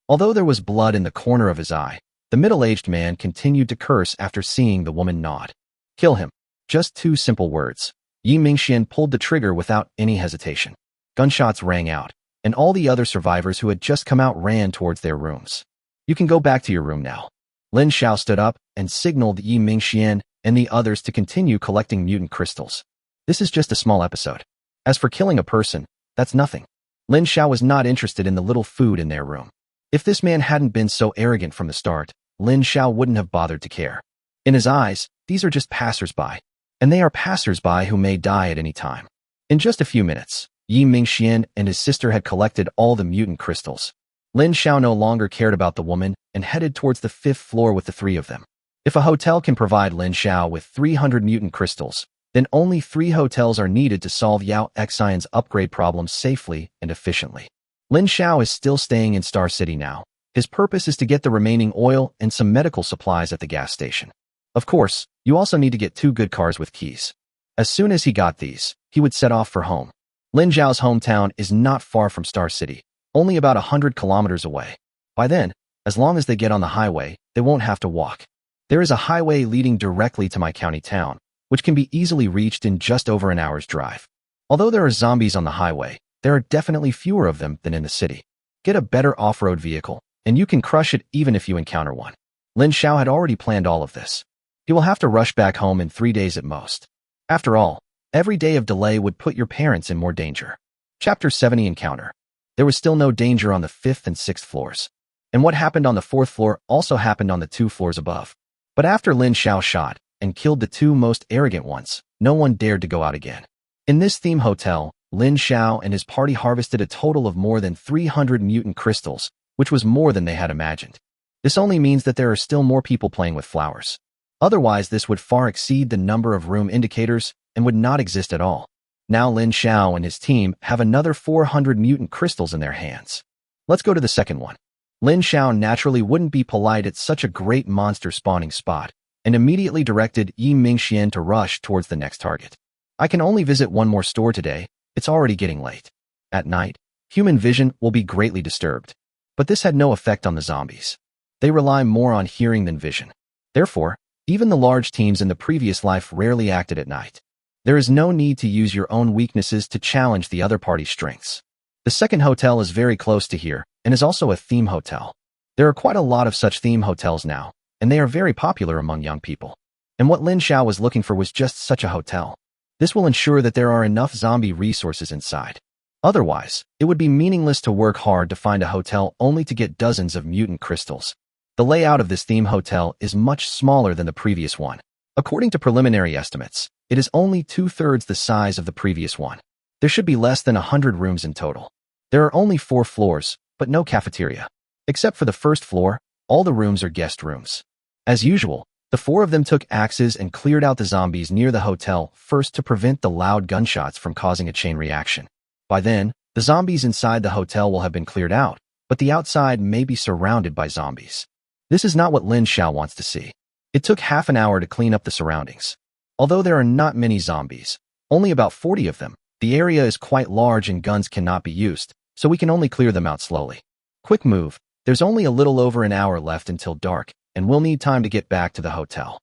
Although there was blood in the corner of his eye, the middle-aged man continued to curse after seeing the woman nod. Kill him. Just 2 simple words. Yi Mingxian pulled the trigger without any hesitation. Gunshots rang out, and all the other survivors who had just come out ran towards their rooms. You can go back to your room now. Lin Xiao stood up and signaled Yi Mingxian and the others to continue collecting mutant crystals. This is just a small episode. As for killing a person, that's nothing. Lin Xiao was not interested in the little food in their room. If this man hadn't been so arrogant from the start, Lin Xiao wouldn't have bothered to care. In his eyes, these are just passers-by, and they are passers-by who may die at any time. In just a few minutes, Yi Mingxian and his sister had collected all the mutant crystals. Lin Xiao no longer cared about the woman and headed towards the 5th floor with the 3 of them. If a hotel can provide Lin Xiao with 300 mutant crystals, then only 3 hotels are needed to solve Yao Xian's upgrade problem safely and efficiently. Lin Xiao is still staying in Star City now. His purpose is to get the remaining oil and some medical supplies at the gas station. Of course, you also need to get 2 good cars with keys. As soon as he got these, he would set off for home. Lin Xiao's hometown is not far from Star City, only about 100 kilometers away. By then, as long as they get on the highway, they won't have to walk. There is a highway leading directly to my county town, which can be easily reached in just over an hour's drive. Although there are zombies on the highway, there are definitely fewer of them than in the city. Get a better off-road vehicle, and you can crush it even if you encounter one. Lin Xiao had already planned all of this. He will have to rush back home in 3 days at most. After all, every day of delay would put your parents in more danger. Chapter 70 Encounter. There was still no danger on the 5th and 6th floors. And what happened on the 4th floor also happened on the 2 floors above. But after Lin Xiao shot and killed the 2 most arrogant ones, no one dared to go out again. In this theme hotel, Lin Xiao and his party harvested a total of more than 300 mutant crystals, which was more than they had imagined. This only means that there are still more people playing with flowers. Otherwise, this would far exceed the number of room indicators and would not exist at all. Now Lin Xiao and his team have another 400 mutant crystals in their hands. Let's go to the second one. Lin Xiao naturally wouldn't be polite at such a great monster spawning spot, and immediately directed Yi Mingxian to rush towards the next target. I can only visit one more store today, it's already getting late. At night, human vision will be greatly disturbed. But this had no effect on the zombies. They rely more on hearing than vision. Therefore, even the large teams in the previous life rarely acted at night. There is no need to use your own weaknesses to challenge the other party's strengths. The second hotel is very close to here, and is also a theme hotel. There are quite a lot of such theme hotels now, and they are very popular among young people. And what Lin Xiao was looking for was just such a hotel. This will ensure that there are enough zombie resources inside. Otherwise, it would be meaningless to work hard to find a hotel only to get dozens of mutant crystals. The layout of this theme hotel is much smaller than the previous one. According to preliminary estimates, it is only 2/3 the size of the previous one. There should be less than 100 rooms in total. There are only 4 floors, but no cafeteria. Except for the first floor, all the rooms are guest rooms. As usual, the 4 of them took axes and cleared out the zombies near the hotel first to prevent the loud gunshots from causing a chain reaction. By then, the zombies inside the hotel will have been cleared out, but the outside may be surrounded by zombies. This is not what Lin Xiao wants to see. It took half an hour to clean up the surroundings. Although there are not many zombies, only about 40 of them, the area is quite large and guns cannot be used, so we can only clear them out slowly. Quick move, there's only a little over an hour left until dark, and we'll need time to get back to the hotel.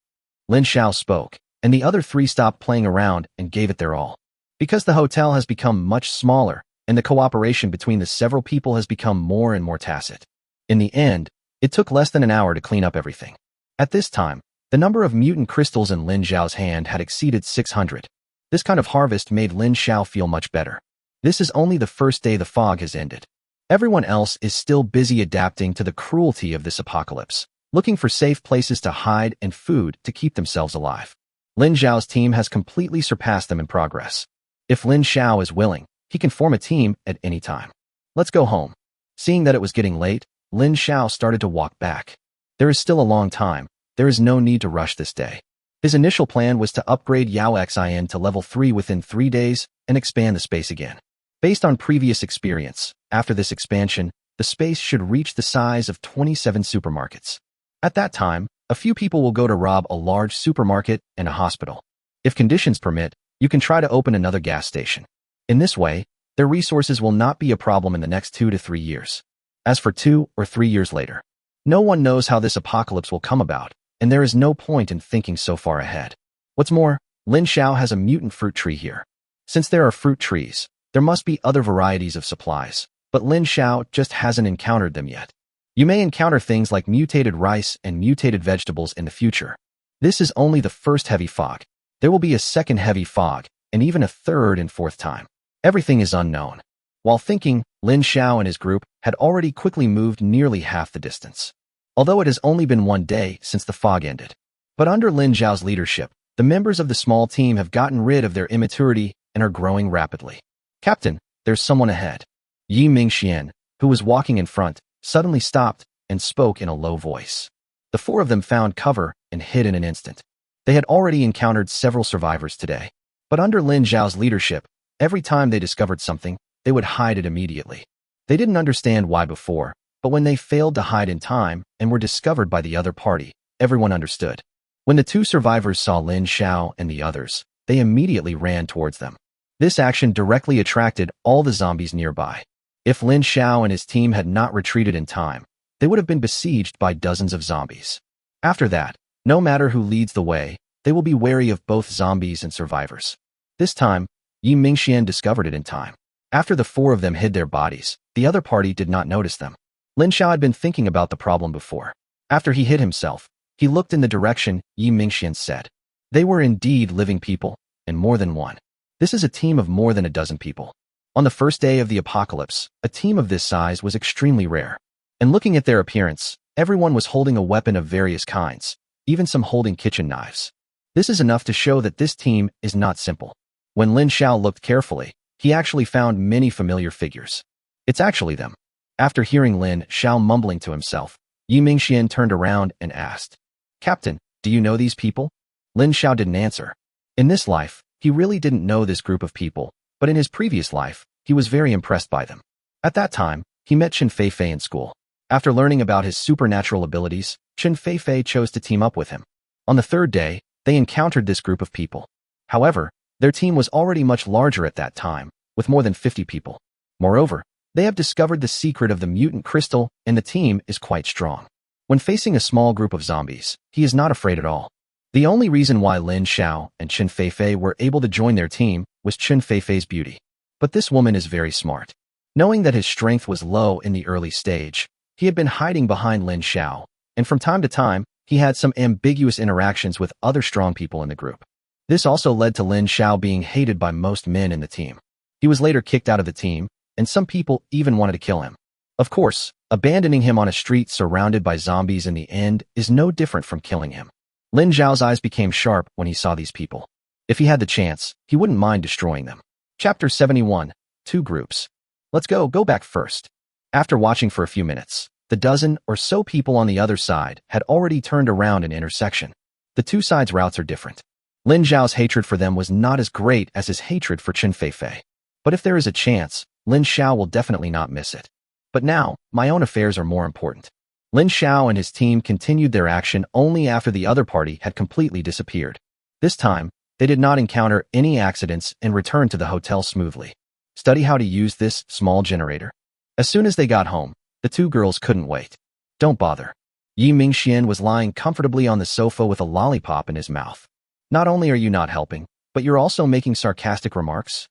Lin Xiao spoke, and the other 3 stopped playing around and gave it their all. Because the hotel has become much smaller, and the cooperation between the several people has become more and more tacit. In the end, it took less than an hour to clean up everything. At this time, the number of mutant crystals in Lin Xiao's hand had exceeded 600. This kind of harvest made Lin Xiao feel much better. This is only the first day the fog has ended. Everyone else is still busy adapting to the cruelty of this apocalypse, looking for safe places to hide and food to keep themselves alive. Lin Xiao's team has completely surpassed them in progress. If Lin Xiao is willing, he can form a team at any time. Let's go home. Seeing that it was getting late, Lin Xiao started to walk back. There is still a long time. There is no need to rush this day. His initial plan was to upgrade Yao Xian to level 3 within 3 days and expand the space again. Based on previous experience, after this expansion, the space should reach the size of 27 supermarkets. At that time, a few people will go to rob a large supermarket and a hospital. If conditions permit, you can try to open another gas station. In this way, their resources will not be a problem in the next 2 to 3 years. As for 2 or 3 years later, no one knows how this apocalypse will come about, and there is no point in thinking so far ahead. What's more, Lin Xiao has a mutant fruit tree here. Since there are fruit trees, there must be other varieties of supplies, but Lin Xiao just hasn't encountered them yet. You may encounter things like mutated rice and mutated vegetables in the future. This is only the first heavy fog. There will be a second heavy fog, and even a third and fourth time. Everything is unknown. While thinking, Lin Xiao and his group had already quickly moved nearly half the distance. Although it has only been one day since the fog ended. But under Lin Xiao's leadership, the members of the small team have gotten rid of their immaturity and are growing rapidly. Captain, there's someone ahead. Yi Mingxian, who was walking in front, suddenly stopped and spoke in a low voice. The four of them found cover and hid in an instant. They had already encountered several survivors today. But under Lin Xiao's leadership, every time they discovered something, they would hide it immediately. They didn't understand why before, but when they failed to hide in time and were discovered by the other party, everyone understood. When the two survivors saw Lin Xiao and the others, they immediately ran towards them. This action directly attracted all the zombies nearby. If Lin Xiao and his team had not retreated in time, they would have been besieged by dozens of zombies. After that, no matter who leads the way, they will be wary of both zombies and survivors. This time, Yi Mingxian discovered it in time. After the four of them hid their bodies, the other party did not notice them. Lin Xiao had been thinking about the problem before. After he hid himself, he looked in the direction Yi Mingxian said. They were indeed living people, and more than one. This is a team of more than a dozen people. On the first day of the apocalypse, a team of this size was extremely rare. And looking at their appearance, everyone was holding a weapon of various kinds, even some holding kitchen knives. This is enough to show that this team is not simple. When Lin Xiao looked carefully, he actually found many familiar figures. It's actually them. After hearing Lin Xiao mumbling to himself, Yi Mingxian turned around and asked, Captain, do you know these people? Lin Xiao didn't answer. In this life, he really didn't know this group of people, but in his previous life, he was very impressed by them. At that time, he met Chen Feifei in school. After learning about his supernatural abilities, Chen Feifei chose to team up with him. On the third day, they encountered this group of people. However, their team was already much larger at that time, with more than 50 people. Moreover, they have discovered the secret of the mutant crystal, and the team is quite strong. When facing a small group of zombies, he is not afraid at all. The only reason why Lin Xiao and Chen Feifei were able to join their team was Chen Feifei's beauty. But this woman is very smart. Knowing that his strength was low in the early stage, he had been hiding behind Lin Xiao, and from time to time, he had some ambiguous interactions with other strong people in the group. This also led to Lin Xiao being hated by most men in the team. He was later kicked out of the team, and some people even wanted to kill him. Of course, abandoning him on a street surrounded by zombies in the end is no different from killing him. Lin Xiao's eyes became sharp when he saw these people. If he had the chance, he wouldn't mind destroying them. Chapter 71. Two groups. Let's go back first. After watching for a few minutes, the dozen or so people on the other side had already turned around an intersection. The two sides' routes are different. Lin Xiao's hatred for them was not as great as his hatred for Chen Feifei. But if there is a chance, Lin Xiao will definitely not miss it. But now, my own affairs are more important. Lin Xiao and his team continued their action only after the other party had completely disappeared. This time, they did not encounter any accidents and returned to the hotel smoothly. Study how to use this small generator. As soon as they got home, the two girls couldn't wait. Don't bother. Yi Mingxian was lying comfortably on the sofa with a lollipop in his mouth. Not only are you not helping, but you're also making sarcastic remarks?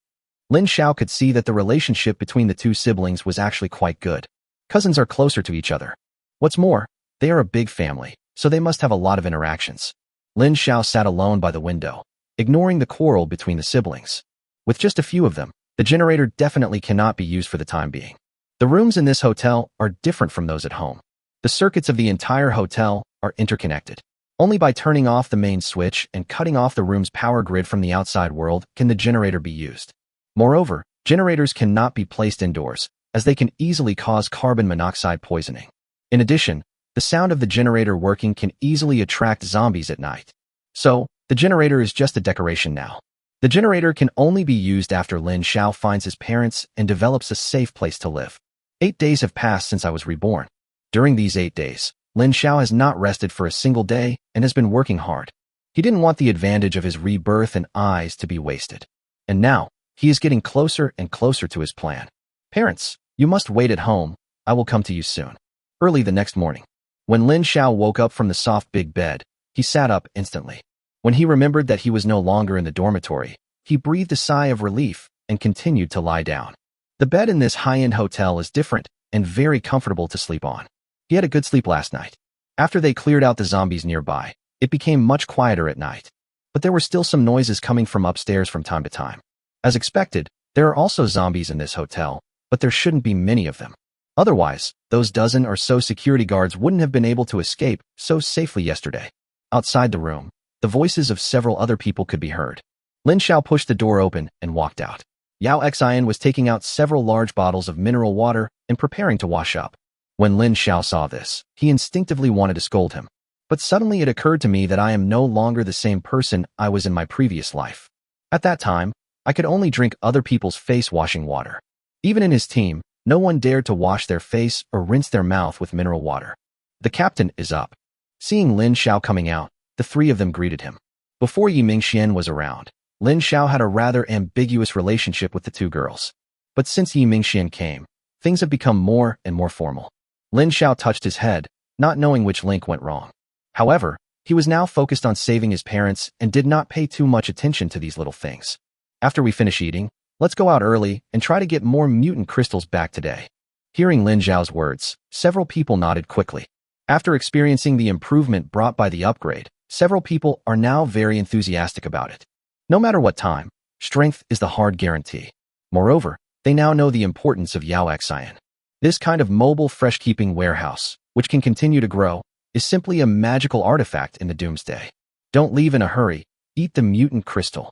Lin Xiao could see that the relationship between the two siblings was actually quite good. Cousins are closer to each other. What's more, they are a big family, so they must have a lot of interactions. Lin Xiao sat alone by the window, ignoring the quarrel between the siblings. With just a few of them, the generator definitely cannot be used for the time being. The rooms in this hotel are different from those at home. The circuits of the entire hotel are interconnected. Only by turning off the main switch and cutting off the room's power grid from the outside world can the generator be used. Moreover, generators cannot be placed indoors, as they can easily cause carbon monoxide poisoning. In addition, the sound of the generator working can easily attract zombies at night. So, the generator is just a decoration now. The generator can only be used after Lin Xiao finds his parents and develops a safe place to live. 8 days have passed since I was reborn. During these 8 days, Lin Xiao has not rested for a single day and has been working hard. He didn't want the advantage of his rebirth and eyes to be wasted. And now, he is getting closer and closer to his plan. Parents, you must wait at home. I will come to you soon. Early the next morning, when Lin Xiao woke up from the soft big bed, he sat up instantly. When he remembered that he was no longer in the dormitory, he breathed a sigh of relief and continued to lie down. The bed in this high-end hotel is different and very comfortable to sleep on. He had a good sleep last night. After they cleared out the zombies nearby, It became much quieter at night. But there were still some noises coming from upstairs from time to time. As expected, there are also zombies in this hotel, but there shouldn't be many of them. Otherwise, those dozen or so security guards wouldn't have been able to escape so safely yesterday. Outside the room, the voices of several other people could be heard. Lin Xiao pushed the door open and walked out. Yao Xian was taking out several large bottles of mineral water and preparing to wash up. When Lin Xiao saw this, he instinctively wanted to scold him. But suddenly it occurred to me that I am no longer the same person I was in my previous life. At that time, I could only drink other people's face-washing water. Even in his team, no one dared to wash their face or rinse their mouth with mineral water. The captain is up. Seeing Lin Xiao coming out, the three of them greeted him. Before Yi Mingxian was around, Lin Xiao had a rather ambiguous relationship with the two girls. But since Yi Mingxian came, things have become more and more formal. Lin Xiao touched his head, not knowing which link went wrong. However, he was now focused on saving his parents and did not pay too much attention to these little things. After we finish eating, let's go out early and try to get more mutant crystals back today. Hearing Lin Xiao's words, several people nodded quickly. After experiencing the improvement brought by the upgrade, several people are now very enthusiastic about it. No matter what time, strength is the hard guarantee. Moreover, they now know the importance of Yao Xian. This kind of mobile fresh-keeping warehouse, which can continue to grow, is simply a magical artifact in the doomsday. Don't leave in a hurry, eat the mutant crystal.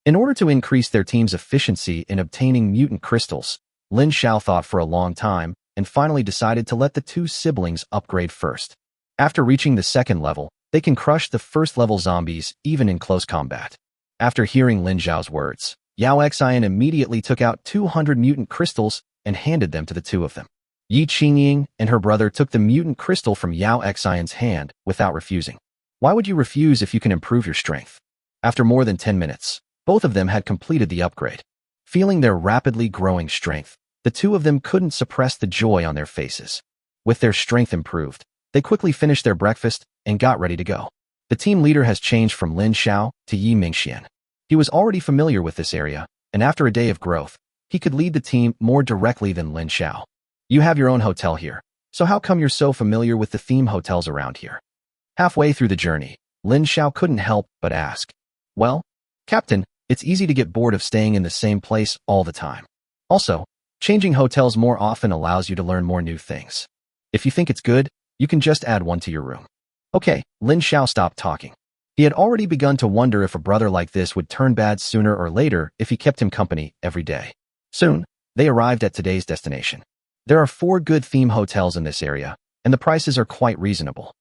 In order to increase their team's efficiency in obtaining mutant crystals, Lin Xiao thought for a long time and finally decided to let the two siblings upgrade first. After reaching the second level, they can crush the first-level zombies even in close combat. After hearing Lin Xiao's words, Yao Xian immediately took out 200 mutant crystals and handed them to the two of them. Yi Qingying and her brother took the mutant crystal from Yao Xian's hand without refusing. Why would you refuse if you can improve your strength? After more than 10 minutes, both of them had completed the upgrade. Feeling their rapidly growing strength, the two of them couldn't suppress the joy on their faces. With their strength improved, they quickly finished their breakfast and got ready to go. The team leader has changed from Lin Xiao to Yi Mingxian. He was already familiar with this area, and after a day of growth, he could lead the team more directly than Lin Xiao. You have your own hotel here, so how come you're so familiar with the theme hotels around here? Halfway through the journey, Lin Xiao couldn't help but ask. Well, Captain, it's easy to get bored of staying in the same place all the time. Also, changing hotels more often allows you to learn more new things. If you think it's good, you can just add one to your room. Okay, Lin Xiao stopped talking. He had already begun to wonder if a brother like this would turn bad sooner or later if he kept him company every day. Soon, they arrived at today's destination. There are 4 good theme hotels in this area, and the prices are quite reasonable.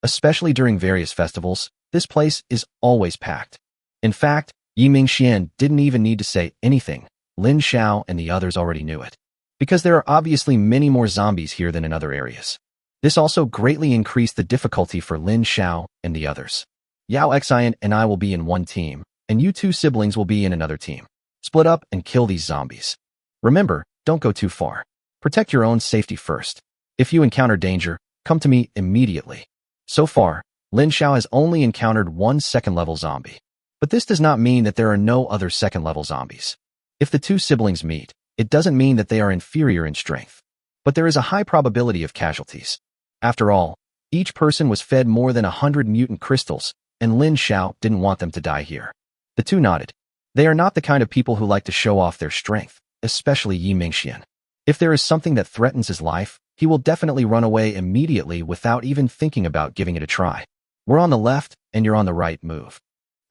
Especially during various festivals, this place is always packed. In fact, Yi Mingxian didn't even need to say anything. Lin Xiao and the others already knew it. Because there are obviously many more zombies here than in other areas. This also greatly increased the difficulty for Lin Xiao and the others. Yao Xian and I will be in one team, and you two siblings will be in another team. Split up and kill these zombies. Remember, don't go too far. Protect your own safety first. If you encounter danger, come to me immediately. So far, Lin Xiao has only encountered one second-level zombie. But this does not mean that there are no other second-level zombies. If the two siblings meet, it doesn't mean that they are inferior in strength. But there is a high probability of casualties. After all, each person was fed more than 100 mutant crystals, and Lin Xiao didn't want them to die here. The two nodded. They are not the kind of people who like to show off their strength, especially Yi Mingxian. If there is something that threatens his life, he will definitely run away immediately without even thinking about giving it a try. We're on the left, and you're on the right move.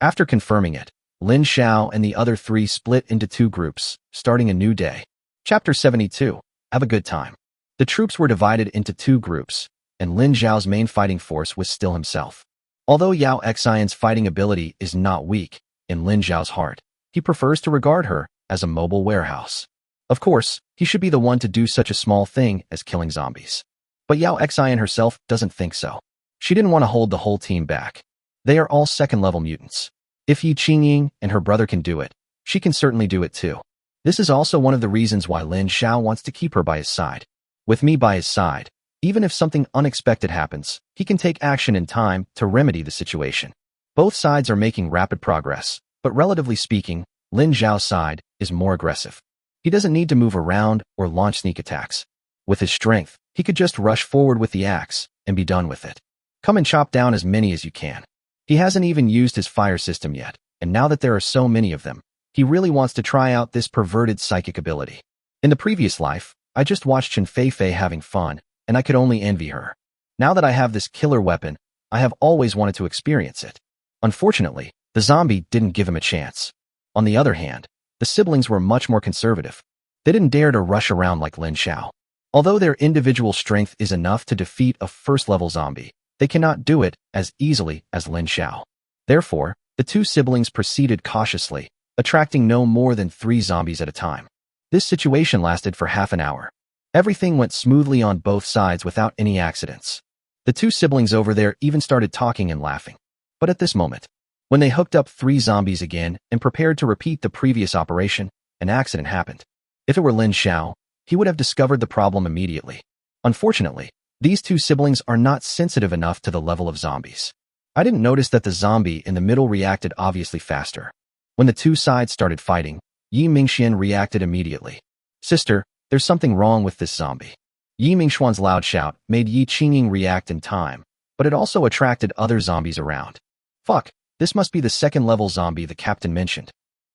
After confirming it, Lin Xiao and the other 3 split into 2 groups, starting a new day. Chapter 72. Have a good time. The troops were divided into 2 groups, and Lin Xiao's main fighting force was still himself. Although Yao Xian's fighting ability is not weak, in Lin Xiao's heart, he prefers to regard her as a mobile warehouse. Of course, he should be the one to do such a small thing as killing zombies. But Yao Xian herself doesn't think so. She didn't want to hold the whole team back. They are all second-level mutants. If Yi Qingying and her brother can do it, she can certainly do it too. This is also one of the reasons why Lin Xiao wants to keep her by his side. With me by his side, even if something unexpected happens, he can take action in time to remedy the situation. Both sides are making rapid progress, but relatively speaking, Lin Xiao's side is more aggressive. He doesn't need to move around or launch sneak attacks. With his strength, he could just rush forward with the axe and be done with it. Come and chop down as many as you can. He hasn't even used his fire system yet, and now that there are so many of them, he really wants to try out this perverted psychic ability. In the previous life, I just watched Chen Feifei having fun, and I could only envy her. Now that I have this killer weapon, I have always wanted to experience it. Unfortunately, the zombie didn't give him a chance. On the other hand, the siblings were much more conservative. They didn't dare to rush around like Lin Xiao. Although their individual strength is enough to defeat a first-level zombie, they cannot do it as easily as Lin Xiao. Therefore, the two siblings proceeded cautiously, attracting no more than 3 zombies at a time. This situation lasted for half an hour. Everything went smoothly on both sides without any accidents. The two siblings over there even started talking and laughing. But at this moment, when they hooked up 3 zombies again and prepared to repeat the previous operation, an accident happened. If it were Lin Xiao, he would have discovered the problem immediately. Unfortunately, these two siblings are not sensitive enough to the level of zombies. I didn't notice that the zombie in the middle reacted obviously faster. When the two sides started fighting, Yi Mingxian reacted immediately. Sister, there's something wrong with this zombie. Yi Mingxuan's loud shout made Yi Qingying react in time, but it also attracted other zombies around. Fuck, this must be the second-level zombie the captain mentioned.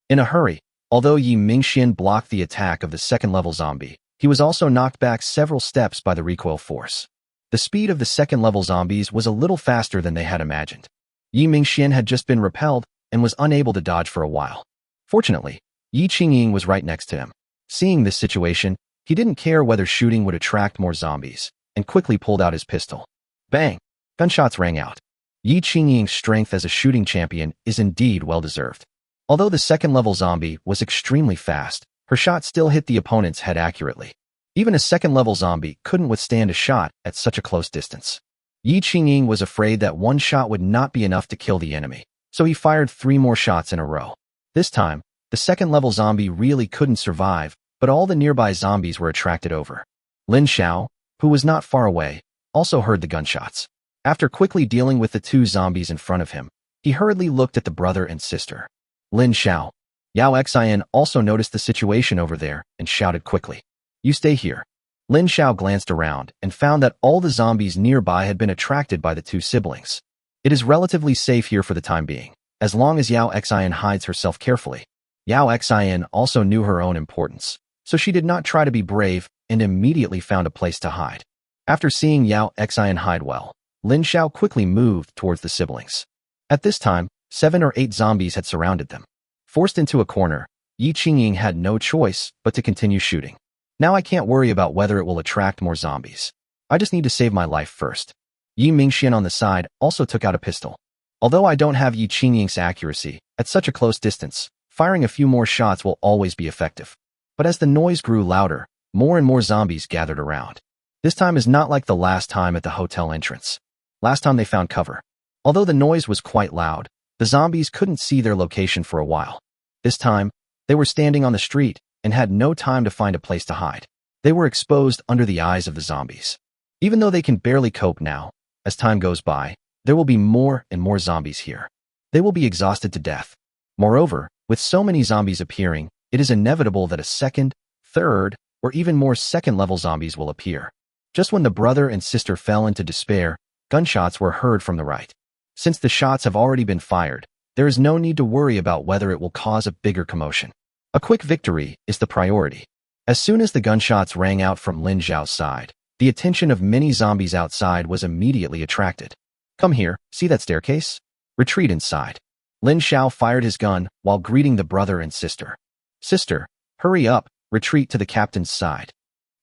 In a hurry, although Yi Mingxian blocked the attack of the second-level zombie, he was also knocked back several steps by the recoil force. The speed of the second-level zombies was a little faster than they had imagined. Yi Mingxian had just been repelled and was unable to dodge for a while. Fortunately, Yi Qingying was right next to him. Seeing this situation, he didn't care whether shooting would attract more zombies, and quickly pulled out his pistol. Bang! Gunshots rang out. Yi Qingying's strength as a shooting champion is indeed well-deserved. Although the second-level zombie was extremely fast, her shot still hit the opponent's head accurately. Even a second-level zombie couldn't withstand a shot at such a close distance. Yi Qingying was afraid that one shot would not be enough to kill the enemy, so he fired 3 more shots in a row. This time, the second-level zombie really couldn't survive, but all the nearby zombies were attracted over. Lin Xiao, who was not far away, also heard the gunshots. After quickly dealing with the 2 zombies in front of him, he hurriedly looked at the brother and sister. Lin Xiao. Yao Xian also noticed the situation over there and shouted quickly. You stay here. Lin Xiao glanced around and found that all the zombies nearby had been attracted by the 2 siblings. It is relatively safe here for the time being, as long as Yao Xian hides herself carefully. Yao Xian also knew her own importance, so she did not try to be brave and immediately found a place to hide. After seeing Yao Xian hide well, Lin Xiao quickly moved towards the siblings. At this time, 7 or 8 zombies had surrounded them. Forced into a corner, Yi Qingying had no choice but to continue shooting. Now I can't worry about whether it will attract more zombies. I just need to save my life first. Yi Mingxian on the side also took out a pistol. Although I don't have Yi Qingying's accuracy, at such a close distance, firing a few more shots will always be effective. But as the noise grew louder, more and more zombies gathered around. This time is not like the last time at the hotel entrance. Last time they found cover. Although the noise was quite loud, the zombies couldn't see their location for a while. This time, they were standing on the street and had no time to find a place to hide. They were exposed under the eyes of the zombies. Even though they can barely cope now, as time goes by, there will be more and more zombies here. They will be exhausted to death. Moreover, with so many zombies appearing, it is inevitable that a second, third, or even more second-level zombies will appear. Just when the brother and sister fell into despair, gunshots were heard from the right. Since the shots have already been fired, there is no need to worry about whether it will cause a bigger commotion. A quick victory is the priority. As soon as the gunshots rang out from Lin Xiao's side, the attention of many zombies outside was immediately attracted. Come here, see that staircase? Retreat inside. Lin Xiao fired his gun while greeting the brother and sister. Sister, hurry up, retreat to the captain's side.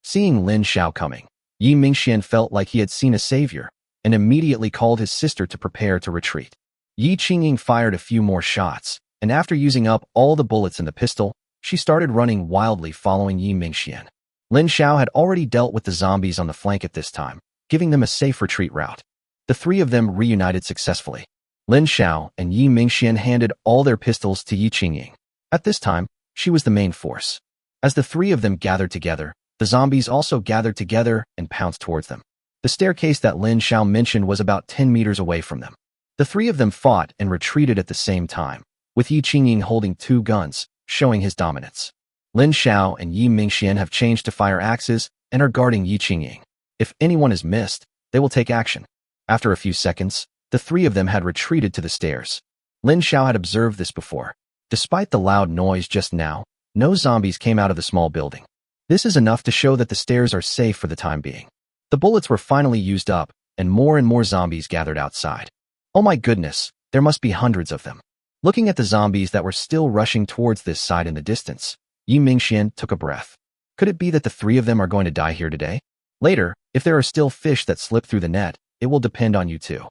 Seeing Lin Xiao coming, Yi Mingxian felt like he had seen a savior and immediately called his sister to prepare to retreat. Yi Qingying fired a few more shots, and after using up all the bullets in the pistol, she started running wildly following Yi Mingxian. Lin Xiao had already dealt with the zombies on the flank at this time, giving them a safe retreat route. The 3 of them reunited successfully. Lin Xiao and Yi Mingxian handed all their pistols to Yi Qingying. At this time, she was the main force. As the 3 of them gathered together, the zombies also gathered together and pounced towards them. The staircase that Lin Xiao mentioned was about 10 meters away from them. The 3 of them fought and retreated at the same time, with Yi Qingying holding 2 guns, showing his dominance. Lin Xiao and Yi Mingxian have changed to fire axes and are guarding Yi Qingying. If anyone is missed, they will take action. After a few seconds, The three of them had retreated to the stairs. Lin Xiao had observed this before. Despite the loud noise just now, no zombies came out of the small building. This is enough to show that the stairs are safe for the time being. The bullets were finally used up, and more zombies gathered outside. Oh my goodness, there must be hundreds of them. Looking at the zombies that were still rushing towards this side in the distance, Yi Mingxian took a breath. Could it be that the three of them are going to die here today? Later, if there are still fish that slip through the net, it will depend on you too.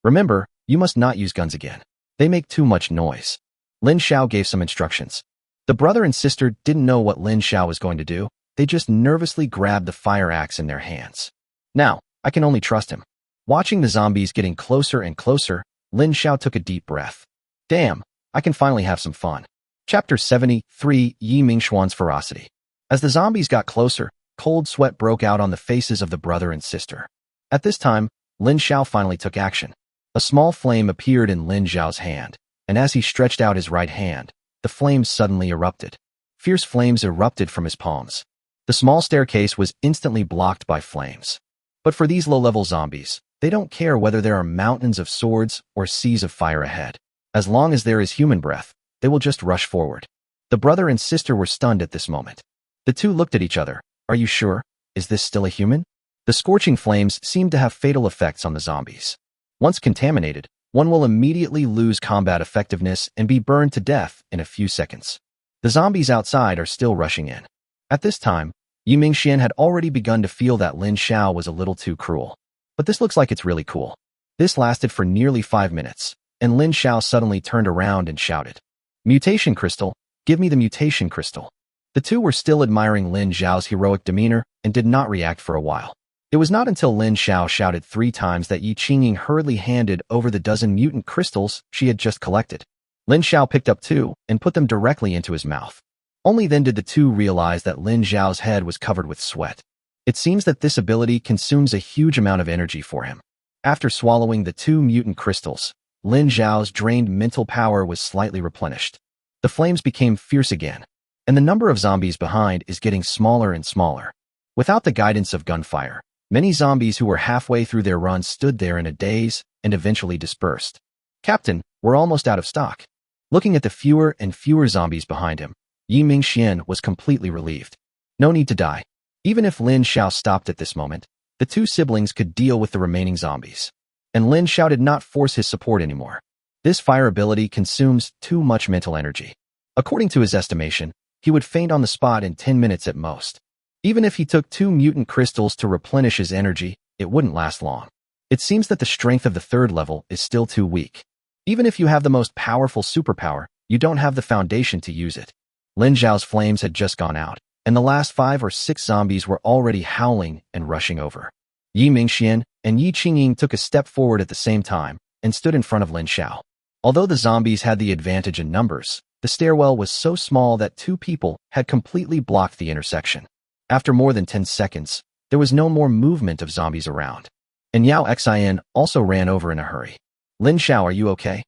Remember, you must not use guns again. They make too much noise. Lin Xiao gave some instructions. The brother and sister didn't know what Lin Xiao was going to do. They just nervously grabbed the fire axe in their hands. Now, I can only trust him. Watching the zombies getting closer and closer, Lin Xiao took a deep breath. Damn, I can finally have some fun. Chapter 73, Yi Mingxuan's Ferocity. As the zombies got closer, cold sweat broke out on the faces of the brother and sister. At this time, Lin Xiao finally took action. A small flame appeared in Lin Xiao's hand, and as he stretched out his right hand, the flames suddenly erupted. Fierce flames erupted from his palms. The small staircase was instantly blocked by flames. But for these low-level zombies, they don't care whether there are mountains of swords or seas of fire ahead. As long as there is human breath, they will just rush forward. The brother and sister were stunned at this moment. The two looked at each other. Are you sure? Is this still a human? The scorching flames seemed to have fatal effects on the zombies. Once contaminated, one will immediately lose combat effectiveness and be burned to death in a few seconds. The zombies outside are still rushing in. At this time, Yi Mingxian had already begun to feel that Lin Xiao was a little too cruel. But this looks like it's really cool. This lasted for nearly 5 minutes, and Lin Xiao suddenly turned around and shouted, "Mutation crystal, give me the mutation crystal." The two were still admiring Lin Xiao's heroic demeanor and did not react for a while. It was not until Lin Xiao shouted 3 times that Yi Qingying hurriedly handed over the dozen mutant crystals she had just collected. Lin Xiao picked up 2 and put them directly into his mouth. Only then did the two realize that Lin Xiao's head was covered with sweat. It seems that this ability consumes a huge amount of energy for him. After swallowing the 2 mutant crystals, Lin Xiao's drained mental power was slightly replenished. The flames became fierce again, and the number of zombies behind is getting smaller and smaller. Without the guidance of gunfire, many zombies who were halfway through their run stood there in a daze and eventually dispersed. Captain, we're almost out of stock. Looking at the fewer and fewer zombies behind him, Yi Mingxian was completely relieved. No need to die. Even if Lin Xiao stopped at this moment, the 2 siblings could deal with the remaining zombies. And Lin Xiao did not force his support anymore. This fire ability consumes too much mental energy. According to his estimation, he would faint on the spot in 10 minutes at most. Even if he took 2 mutant crystals to replenish his energy, it wouldn't last long. It seems that the strength of the 3rd level is still too weak. Even if you have the most powerful superpower, you don't have the foundation to use it. Lin Xiao's flames had just gone out, and the last 5 or 6 zombies were already howling and rushing over. Yi Mingxian and Yi Qingying took a step forward at the same time and stood in front of Lin Xiao. Although the zombies had the advantage in numbers, the stairwell was so small that 2 people had completely blocked the intersection. After more than 10 seconds, there was no more movement of zombies around. And Yao Xian also ran over in a hurry. Lin Xiao, are you okay?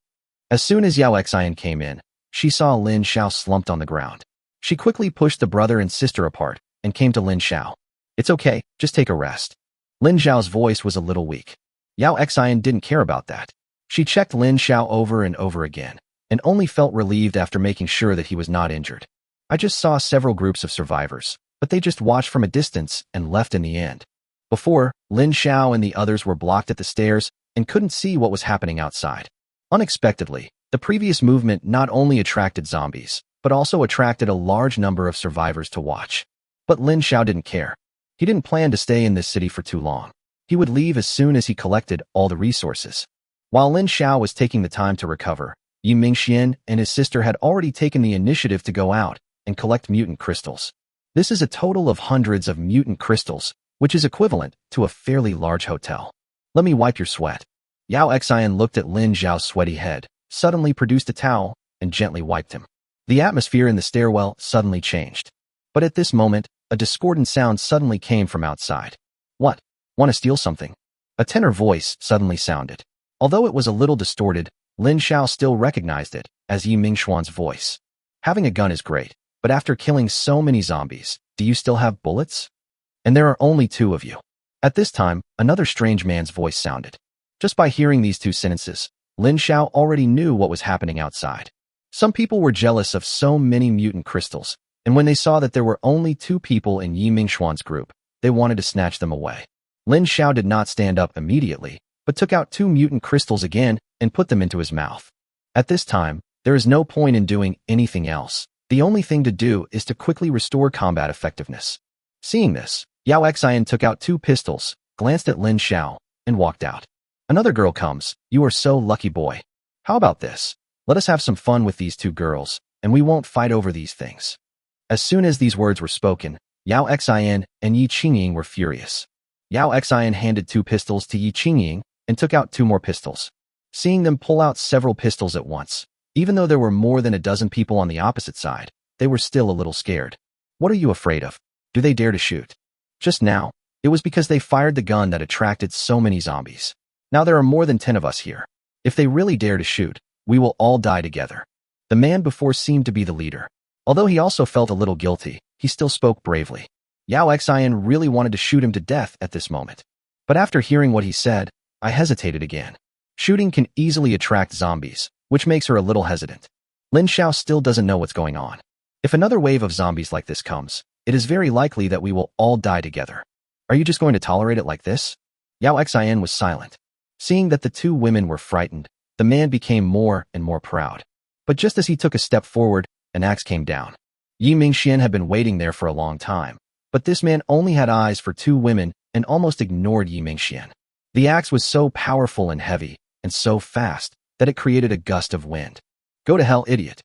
As soon as Yao Xian came in, she saw Lin Xiao slumped on the ground. She quickly pushed the brother and sister apart and came to Lin Xiao. It's okay, just take a rest. Lin Xiao's voice was a little weak. Yao Xian didn't care about that. She checked Lin Xiao over and over again, and only felt relieved after making sure that he was not injured. I just saw several groups of survivors, but they just watched from a distance and left in the end. Before, Lin Xiao and the others were blocked at the stairs and couldn't see what was happening outside. Unexpectedly, the previous movement not only attracted zombies, but also attracted a large number of survivors to watch. But Lin Xiao didn't care. He didn't plan to stay in this city for too long. He would leave as soon as he collected all the resources. While Lin Xiao was taking the time to recover, Yi Mingxian and his sister had already taken the initiative to go out and collect mutant crystals. This is a total of hundreds of mutant crystals, which is equivalent to a fairly large hotel. Let me wipe your sweat. Yao Xian looked at Lin Xiao's sweaty head, suddenly produced a towel, and gently wiped him. The atmosphere in the stairwell suddenly changed. But at this moment, a discordant sound suddenly came from outside. What? Want to steal something? A tenor voice suddenly sounded. Although it was a little distorted, Lin Xiao still recognized it as Yi Mingxuan's voice. Having a gun is great, but after killing so many zombies, do you still have bullets? And there are only 2 of you. At this time, another strange man's voice sounded. Just by hearing these two sentences, Lin Xiao already knew what was happening outside. Some people were jealous of so many mutant crystals, and when they saw that there were only 2 people in Yi Mingxuan's group, they wanted to snatch them away. Lin Xiao did not stand up immediately, but took out 2 mutant crystals again and put them into his mouth. At this time, there is no point in doing anything else. The only thing to do is to quickly restore combat effectiveness. Seeing this, Yao Xian took out 2 pistols, glanced at Lin Xiao, and walked out. Another girl comes. You are so lucky, boy. How about this? Let us have some fun with these 2 girls, and we won't fight over these things. As soon as these words were spoken, Yao Xian and Yi Qingying were furious. Yao Xian handed 2 pistols to Yi Qingying and took out 2 more pistols. Seeing them pull out several pistols at once, even though there were more than a dozen people on the opposite side, they were still a little scared. What are you afraid of? Do they dare to shoot? Just now, it was because they fired the gun that attracted so many zombies. Now there are more than 10 of us here. If they really dare to shoot, we will all die together. The man before seemed to be the leader. Although he also felt a little guilty, he still spoke bravely. Yao Xian really wanted to shoot him to death at this moment. But after hearing what he said, I hesitated again. Shooting can easily attract zombies, which makes her a little hesitant. Lin Xiao still doesn't know what's going on. If another wave of zombies like this comes, it is very likely that we will all die together. Are you just going to tolerate it like this? Yao Xian was silent. Seeing that the 2 women were frightened, the man became more and more proud. But just as he took a step forward, an axe came down. Yi Mingxian had been waiting there for a long time, but this man only had eyes for 2 women and almost ignored Yi Mingxian. The axe was so powerful and heavy, and so fast, that it created a gust of wind. Go to hell, idiot.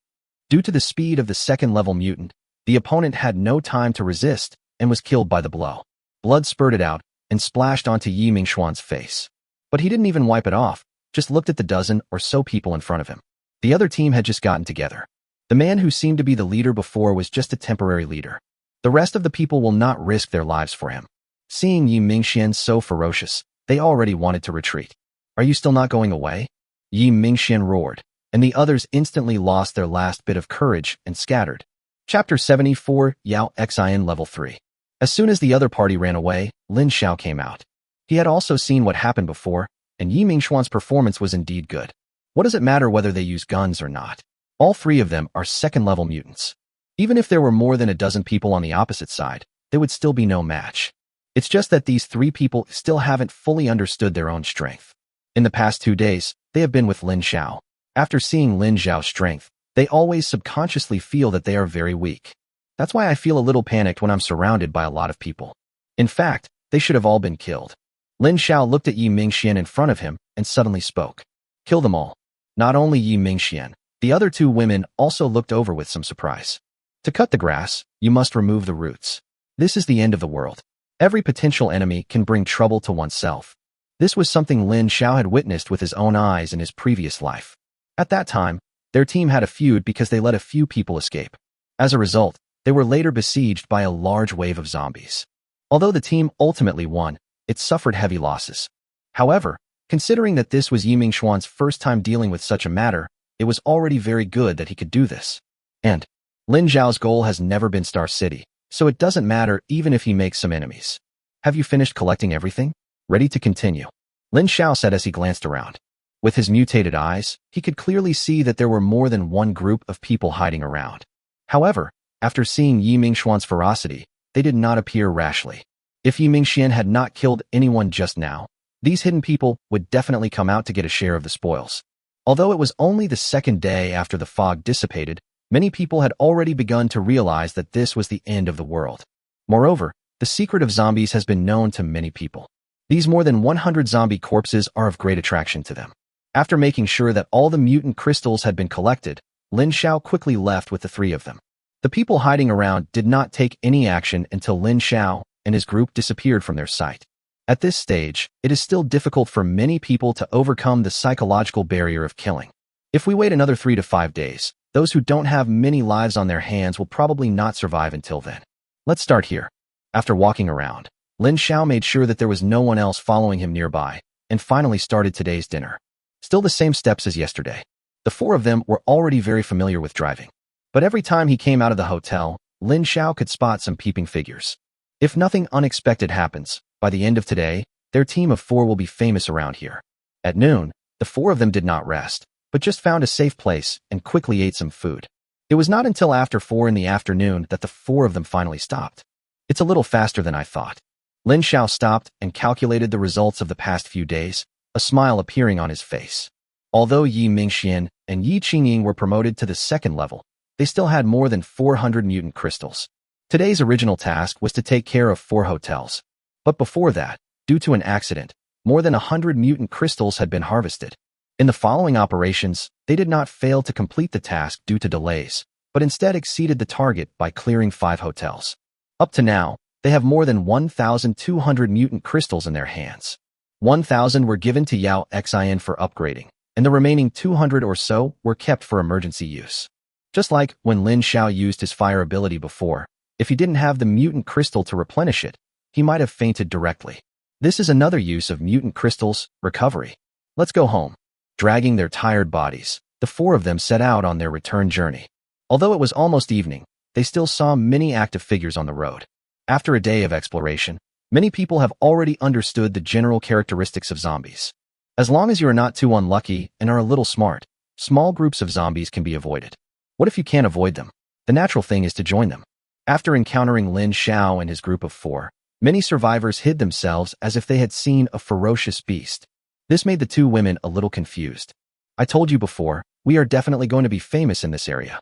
Due to the speed of the 2nd-level mutant, the opponent had no time to resist and was killed by the blow. Blood spurted out and splashed onto Yi Mingxuan's face. But he didn't even wipe it off, just looked at the dozen or so people in front of him. The other team had just gotten together. The man who seemed to be the leader before was just a temporary leader. The rest of the people will not risk their lives for him. Seeing Yi Mingxian so ferocious, they already wanted to retreat. Are you still not going away? Yi Mingxian roared, and the others instantly lost their last bit of courage and scattered. Chapter 74, Yao Xian Level 3. As soon as the other party ran away, Lin Xiao came out. He had also seen what happened before, and Yi Mingxuan's performance was indeed good. What does it matter whether they use guns or not? All 3 of them are 2nd-level mutants. Even if there were more than a dozen people on the opposite side, there would still be no match. It's just that these 3 people still haven't fully understood their own strength. In the past 2 days, they have been with Lin Xiao. After seeing Lin Xiao's strength, they always subconsciously feel that they are very weak. That's why I feel a little panicked when I'm surrounded by a lot of people. In fact, they should have all been killed. Lin Xiao looked at Yi Mingxian in front of him and suddenly spoke. Kill them all. Not only Yi Mingxian, the other 2 women also looked over with some surprise. To cut the grass, you must remove the roots. This is the end of the world. Every potential enemy can bring trouble to oneself. This was something Lin Xiao had witnessed with his own eyes in his previous life. At that time, their team had a feud because they let a few people escape. As a result, they were later besieged by a large wave of zombies. Although the team ultimately won, it suffered heavy losses. However, considering that this was Yi Mingxuan's first time dealing with such a matter, it was already very good that he could do this. And Lin Xiao's goal has never been Star City, so it doesn't matter even if he makes some enemies. Have you finished collecting everything? Ready to continue? Lin Xiao said as he glanced around. With his mutated eyes, he could clearly see that there were more than one group of people hiding around. However, after seeing Yi Mingxuan's ferocity, they did not appear rashly. If Yi Mingxian had not killed anyone just now, these hidden people would definitely come out to get a share of the spoils. Although it was only the 2nd day after the fog dissipated, many people had already begun to realize that this was the end of the world. Moreover, the secret of zombies has been known to many people. These more than 100 zombie corpses are of great attraction to them. After making sure that all the mutant crystals had been collected, Lin Xiao quickly left with the 3 of them. The people hiding around did not take any action until Lin Xiao and his group disappeared from their sight. At this stage, it is still difficult for many people to overcome the psychological barrier of killing. If we wait another 3 to 5 days, those who don't have many lives on their hands will probably not survive until then. Let's start here. After walking around, Lin Xiao made sure that there was no one else following him nearby, and finally started today's dinner. Still the same steps as yesterday. The 4 of them were already very familiar with driving. But every time he came out of the hotel, Lin Xiao could spot some peeping figures. If nothing unexpected happens, by the end of today, their team of 4 will be famous around here. At noon, the four of them did not rest, but just found a safe place and quickly ate some food. It was not until after 4 in the afternoon that the four of them finally stopped. It's a little faster than I thought. Lin Xiao stopped and calculated the results of the past few days, a smile appearing on his face. Although Yi Mingxian and Yi Qingying were promoted to the second level, they still had more than 400 mutant crystals. Today's original task was to take care of 4 hotels. But before that, due to an accident, more than 100 mutant crystals had been harvested. In the following operations, they did not fail to complete the task due to delays, but instead exceeded the target by clearing 5 hotels. Up to now, they have more than 1,200 mutant crystals in their hands. 1,000 were given to Yao Xian for upgrading, and the remaining 200 or so were kept for emergency use. Just like when Lin Xiao used his fire ability before, if he didn't have the mutant crystal to replenish it, he might have fainted directly. This is another use of mutant crystals, recovery. Let's go home. Dragging their tired bodies, the 4 of them set out on their return journey. Although it was almost evening, they still saw many active figures on the road. After a day of exploration, many people have already understood the general characteristics of zombies. As long as you are not too unlucky and are a little smart, small groups of zombies can be avoided. What if you can't avoid them? The natural thing is to join them. After encountering Lin Xiao and his group of 4, many survivors hid themselves as if they had seen a ferocious beast. This made the 2 women a little confused. I told you before, we are definitely going to be famous in this area.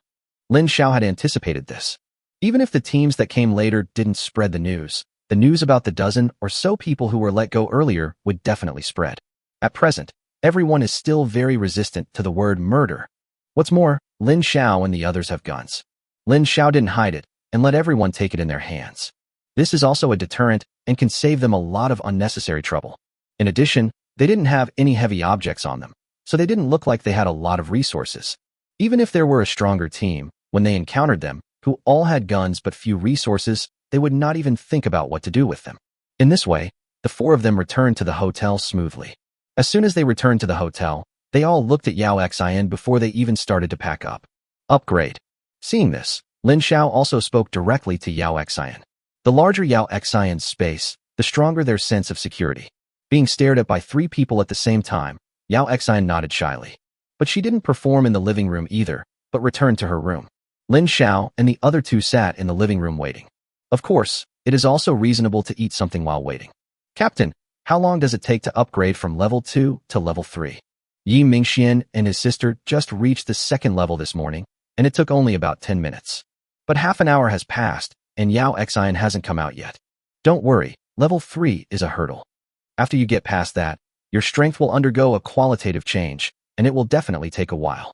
Lin Xiao had anticipated this. Even if the teams that came later didn't spread the news about the dozen or so people who were let go earlier would definitely spread. At present, everyone is still very resistant to the word murder. What's more, Lin Xiao and the others have guns. Lin Xiao didn't hide it and let everyone take it in their hands. This is also a deterrent and can save them a lot of unnecessary trouble. In addition, they didn't have any heavy objects on them, so they didn't look like they had a lot of resources. Even if there were a stronger team, when they encountered them, who all had guns but few resources, they would not even think about what to do with them. In this way, the 4 of them returned to the hotel smoothly. As soon as they returned to the hotel, they all looked at Yao Xian before they even started to pack up. Upgrade. Seeing this, Lin Xiao also spoke directly to Yao Xian. The larger Yao Xian's space, the stronger their sense of security. Being stared at by 3 people at the same time, Yao Xian nodded shyly. But she didn't perform in the living room either, but returned to her room. Lin Xiao and the other 2 sat in the living room waiting. Of course, it is also reasonable to eat something while waiting. Captain, how long does it take to upgrade from level 2 to level 3? Yi Mingxian and his sister just reached the 2nd level this morning, and it took only about 10 minutes. But half an hour has passed, and Yao Xian hasn't come out yet. Don't worry, level 3 is a hurdle. After you get past that, your strength will undergo a qualitative change, and it will definitely take a while.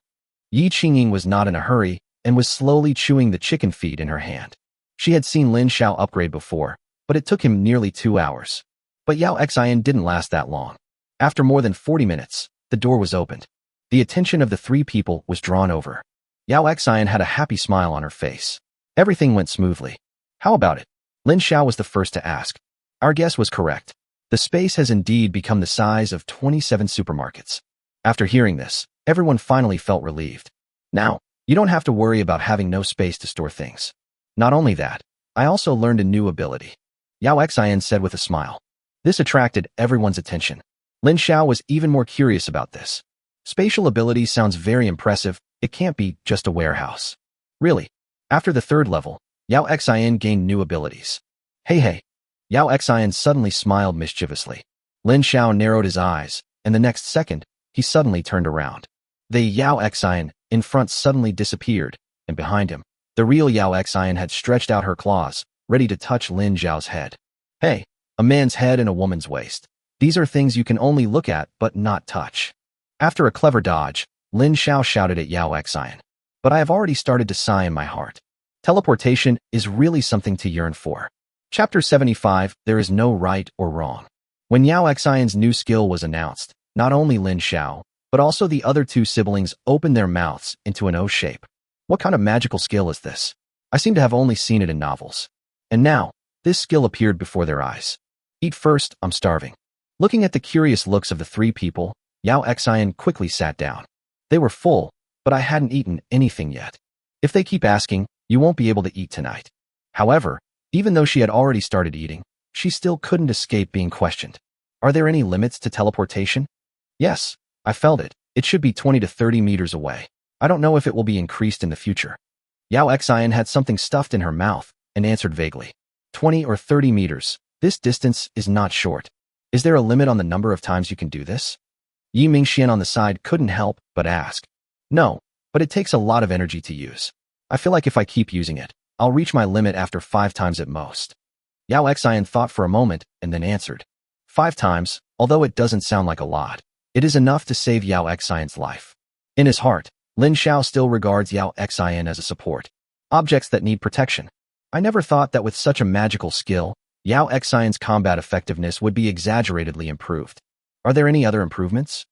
Yi Qingying was not in a hurry and was slowly chewing the chicken feed in her hand. She had seen Lin Xiao upgrade before, but it took him nearly 2 hours. But Yao Xian didn't last that long. After more than 40 minutes, the door was opened. The attention of the 3 people was drawn over. Yao Xian had a happy smile on her face. Everything went smoothly. How about it? Lin Xiao was the first to ask. Our guess was correct. The space has indeed become the size of 27 supermarkets. After hearing this, everyone finally felt relieved. Now, you don't have to worry about having no space to store things. Not only that, I also learned a new ability. Yao Xian said with a smile. This attracted everyone's attention. Lin Xiao was even more curious about this. Spatial ability sounds very impressive. It can't be just a warehouse. Really? After the 3rd level, Yao Xian gained new abilities. Hey. Yao Xian suddenly smiled mischievously. Lin Xiao narrowed his eyes, and the next second, he suddenly turned around. The Yao Xian in front suddenly disappeared, and behind him, the real Yao Xian had stretched out her claws, ready to touch Lin Xiao's head. Hey, a man's head and a woman's waist. These are things you can only look at but not touch. After a clever dodge, Lin Xiao shouted at Yao Xian. But I have already started to sigh in my heart. Teleportation is really something to yearn for. Chapter 75, There is no right or wrong. When Yao Xian's new skill was announced, not only Lin Xiao, but also the other 2 siblings opened their mouths into an O shape. What kind of magical skill is this? I seem to have only seen it in novels. And now, this skill appeared before their eyes. Eat first, I'm starving. Looking at the curious looks of the 3 people, Yao Xian quickly sat down. They were full, but I hadn't eaten anything yet. If they keep asking, you won't be able to eat tonight. However, even though she had already started eating, she still couldn't escape being questioned. Are there any limits to teleportation? Yes, I felt it. It should be 20 to 30 meters away. I don't know if it will be increased in the future. Yao Xian had something stuffed in her mouth and answered vaguely. 20 or 30 meters. This distance is not short. Is there a limit on the number of times you can do this? Yi Mingxian on the side couldn't help but ask. No, but it takes a lot of energy to use. I feel like if I keep using it, I'll reach my limit after 5 times at most. Yao Xian thought for a moment and then answered. 5 times, although it doesn't sound like a lot, it is enough to save Yao Xian's life. In his heart, Lin Xiao still regards Yao Xian as a support. Objects that need protection. I never thought that with such a magical skill, Yao Xian's combat effectiveness would be exaggeratedly improved. Are there any other improvements?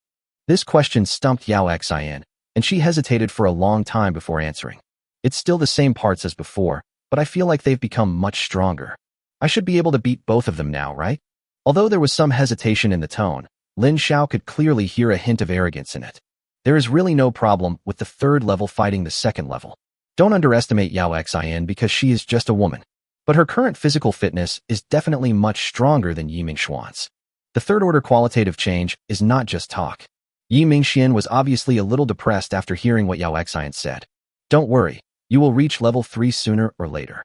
This question stumped Yao Xian, and she hesitated for a long time before answering. It's still the same parts as before, but I feel like they've become much stronger. I should be able to beat both of them now, right? Although there was some hesitation in the tone, Lin Xiao could clearly hear a hint of arrogance in it. There is really no problem with the 3rd level fighting the 2nd level. Don't underestimate Yao Xian because she is just a woman. But her current physical fitness is definitely much stronger than Yi Mingxian's. The 3rd order qualitative change is not just talk. Yi Mingxian was obviously a little depressed after hearing what Yao Xian said. Don't worry, you will reach level 3 sooner or later.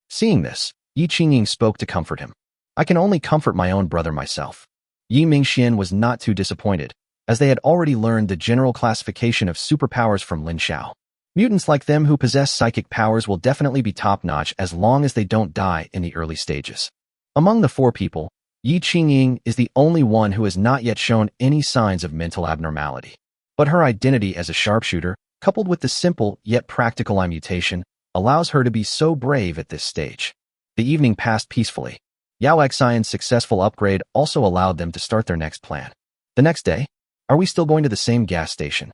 Seeing this, Yi Qingying spoke to comfort him. I can only comfort my own brother myself. Yi Mingxian was not too disappointed, as they had already learned the general classification of superpowers from Lin Xiao. Mutants like them who possess psychic powers will definitely be top-notch as long as they don't die in the early stages. Among the 4 people, Yi Qingying is the only one who has not yet shown any signs of mental abnormality. But her identity as a sharpshooter, coupled with the simple yet practical eye mutation, allows her to be so brave at this stage. The evening passed peacefully. Yao Xian's successful upgrade also allowed them to start their next plan. The next day, are we still going to the same gas station?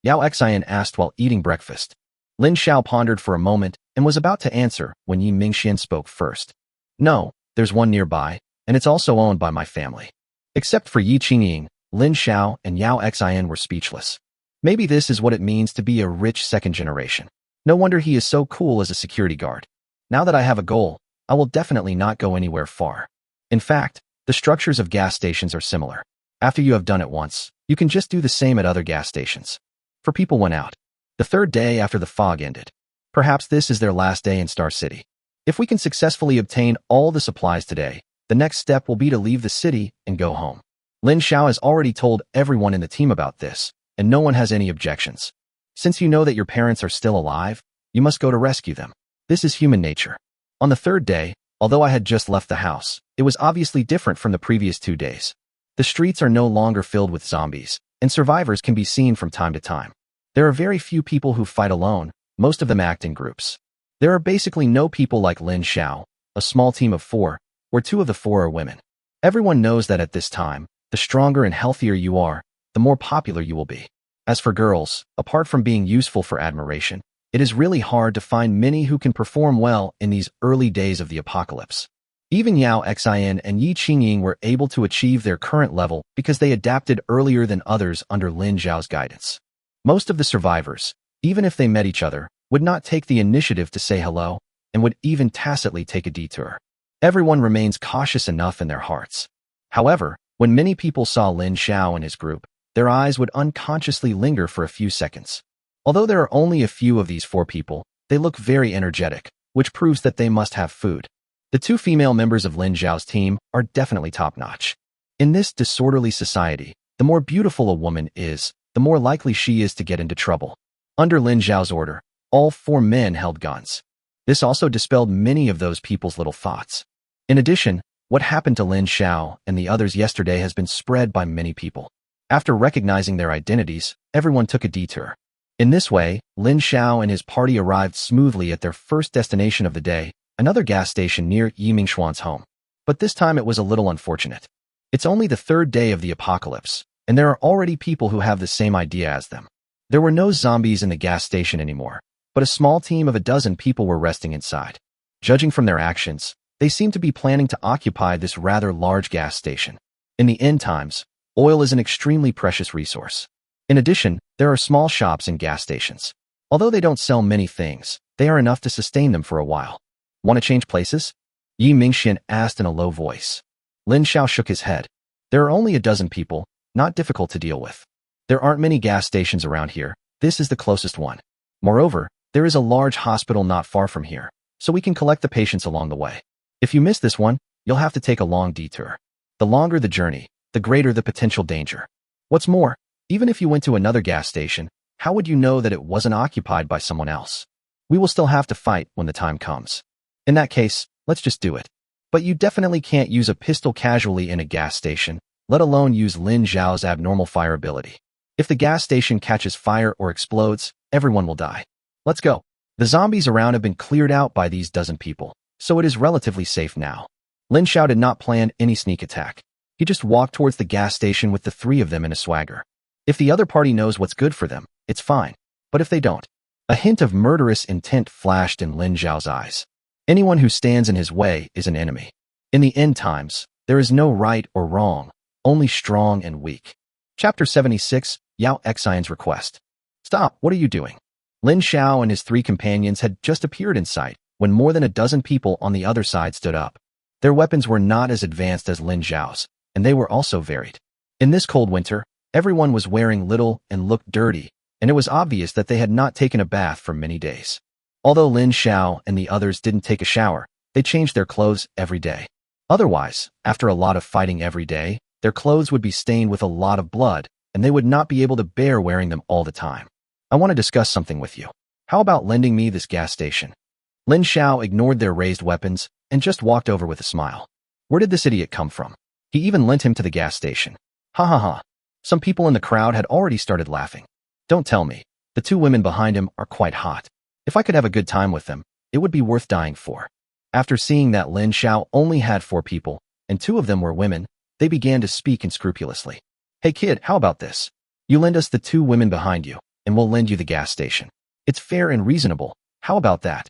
Yao Xian asked while eating breakfast. Lin Xiao pondered for a moment and was about to answer when Yi Mingxian spoke first. No, there's one nearby, and it's also owned by my family. Except for Yi Qingying, Lin Xiao and Yao Xian were speechless. Maybe this is what it means to be a rich 2nd generation. No wonder he is so cool as a security guard. Now that I have a goal, I will definitely not go anywhere far. In fact, the structures of gas stations are similar. After you have done it once, you can just do the same at other gas stations. 4 people went out. The 3rd day after the fog ended. Perhaps this is their last day in Star City. If we can successfully obtain all the supplies today, the next step will be to leave the city and go home. Lin Xiao has already told everyone in the team about this, and no one has any objections. Since you know that your parents are still alive, you must go to rescue them. This is human nature. On the 3rd day, although I had just left the house, it was obviously different from the previous 2 days. The streets are no longer filled with zombies, and survivors can be seen from time to time. There are very few people who fight alone, most of them act in groups. There are basically no people like Lin Xiao, a small team of 4, where 2 of the 4 are women. Everyone knows that at this time, the stronger and healthier you are, the more popular you will be. As for girls, apart from being useful for admiration, it is really hard to find many who can perform well in these early days of the apocalypse. Even Yao Xian and Yi Qingying were able to achieve their current level because they adapted earlier than others under Lin Xiao's guidance. Most of the survivors, even if they met each other, would not take the initiative to say hello and would even tacitly take a detour. Everyone remains cautious enough in their hearts. However, when many people saw Lin Xiao and his group, their eyes would unconsciously linger for a few seconds. Although there are only a few of these 4 people, they look very energetic, which proves that they must have food. The 2 female members of Lin Xiao's team are definitely top-notch. In this disorderly society, the more beautiful a woman is, the more likely she is to get into trouble. Under Lin Xiao's order, all 4 men held guns. This also dispelled many of those people's little thoughts. In addition, what happened to Lin Xiao and the others yesterday has been spread by many people. After recognizing their identities, everyone took a detour. In this way, Lin Xiao and his party arrived smoothly at their first destination of the day, another gas station near Yi Mingxian's home. But this time it was a little unfortunate. It's only the 3rd day of the apocalypse, and there are already people who have the same idea as them. There were no zombies in the gas station anymore, but a small team of a dozen people were resting inside. Judging from their actions, they seemed to be planning to occupy this rather large gas station. In the end times, oil is an extremely precious resource. In addition, there are small shops and gas stations. Although they don't sell many things, they are enough to sustain them for a while. Want to change places? Yi Mingxian asked in a low voice. Lin Xiao shook his head. There are only a dozen people, not difficult to deal with. There aren't many gas stations around here. This is the closest one. Moreover, there is a large hospital not far from here, so we can collect the patients along the way. If you miss this one, you'll have to take a long detour. The longer the journey, the greater the potential danger. What's more, even if you went to another gas station, how would you know that it wasn't occupied by someone else? We will still have to fight when the time comes. In that case, let's just do it. But you definitely can't use a pistol casually in a gas station, let alone use Lin Xiao's abnormal fire ability. If the gas station catches fire or explodes, everyone will die. Let's go. The zombies around have been cleared out by these dozen people, so it is relatively safe now. Lin Xiao did not plan any sneak attack. He just walked towards the gas station with the three of them in a swagger. If the other party knows what's good for them, it's fine. But if they don't, a hint of murderous intent flashed in Lin Xiao's eyes. Anyone who stands in his way is an enemy. In the end times, there is no right or wrong, only strong and weak. Chapter 76, Yao Xian's Request. Stop, what are you doing? Lin Xiao and his three companions had just appeared in sight when more than a dozen people on the other side stood up. Their weapons were not as advanced as Lin Xiao's, and they were also varied. In this cold winter, everyone was wearing little and looked dirty, and it was obvious that they had not taken a bath for many days. Although Lin Xiao and the others didn't take a shower, they changed their clothes every day. Otherwise, after a lot of fighting every day, their clothes would be stained with a lot of blood, and they would not be able to bear wearing them all the time. I want to discuss something with you. How about lending me this gas station? Lin Xiao ignored their raised weapons and just walked over with a smile. Where did this idiot come from? He even lent him to the gas station. Ha ha ha. Some people in the crowd had already started laughing. Don't tell me. The two women behind him are quite hot. If I could have a good time with them, it would be worth dying for. After seeing that Lin Xiao only had 4 people, and 2 of them were women, they began to speak unscrupulously. Hey kid, how about this? You lend us the 2 women behind you, and we'll lend you the gas station. It's fair and reasonable. How about that?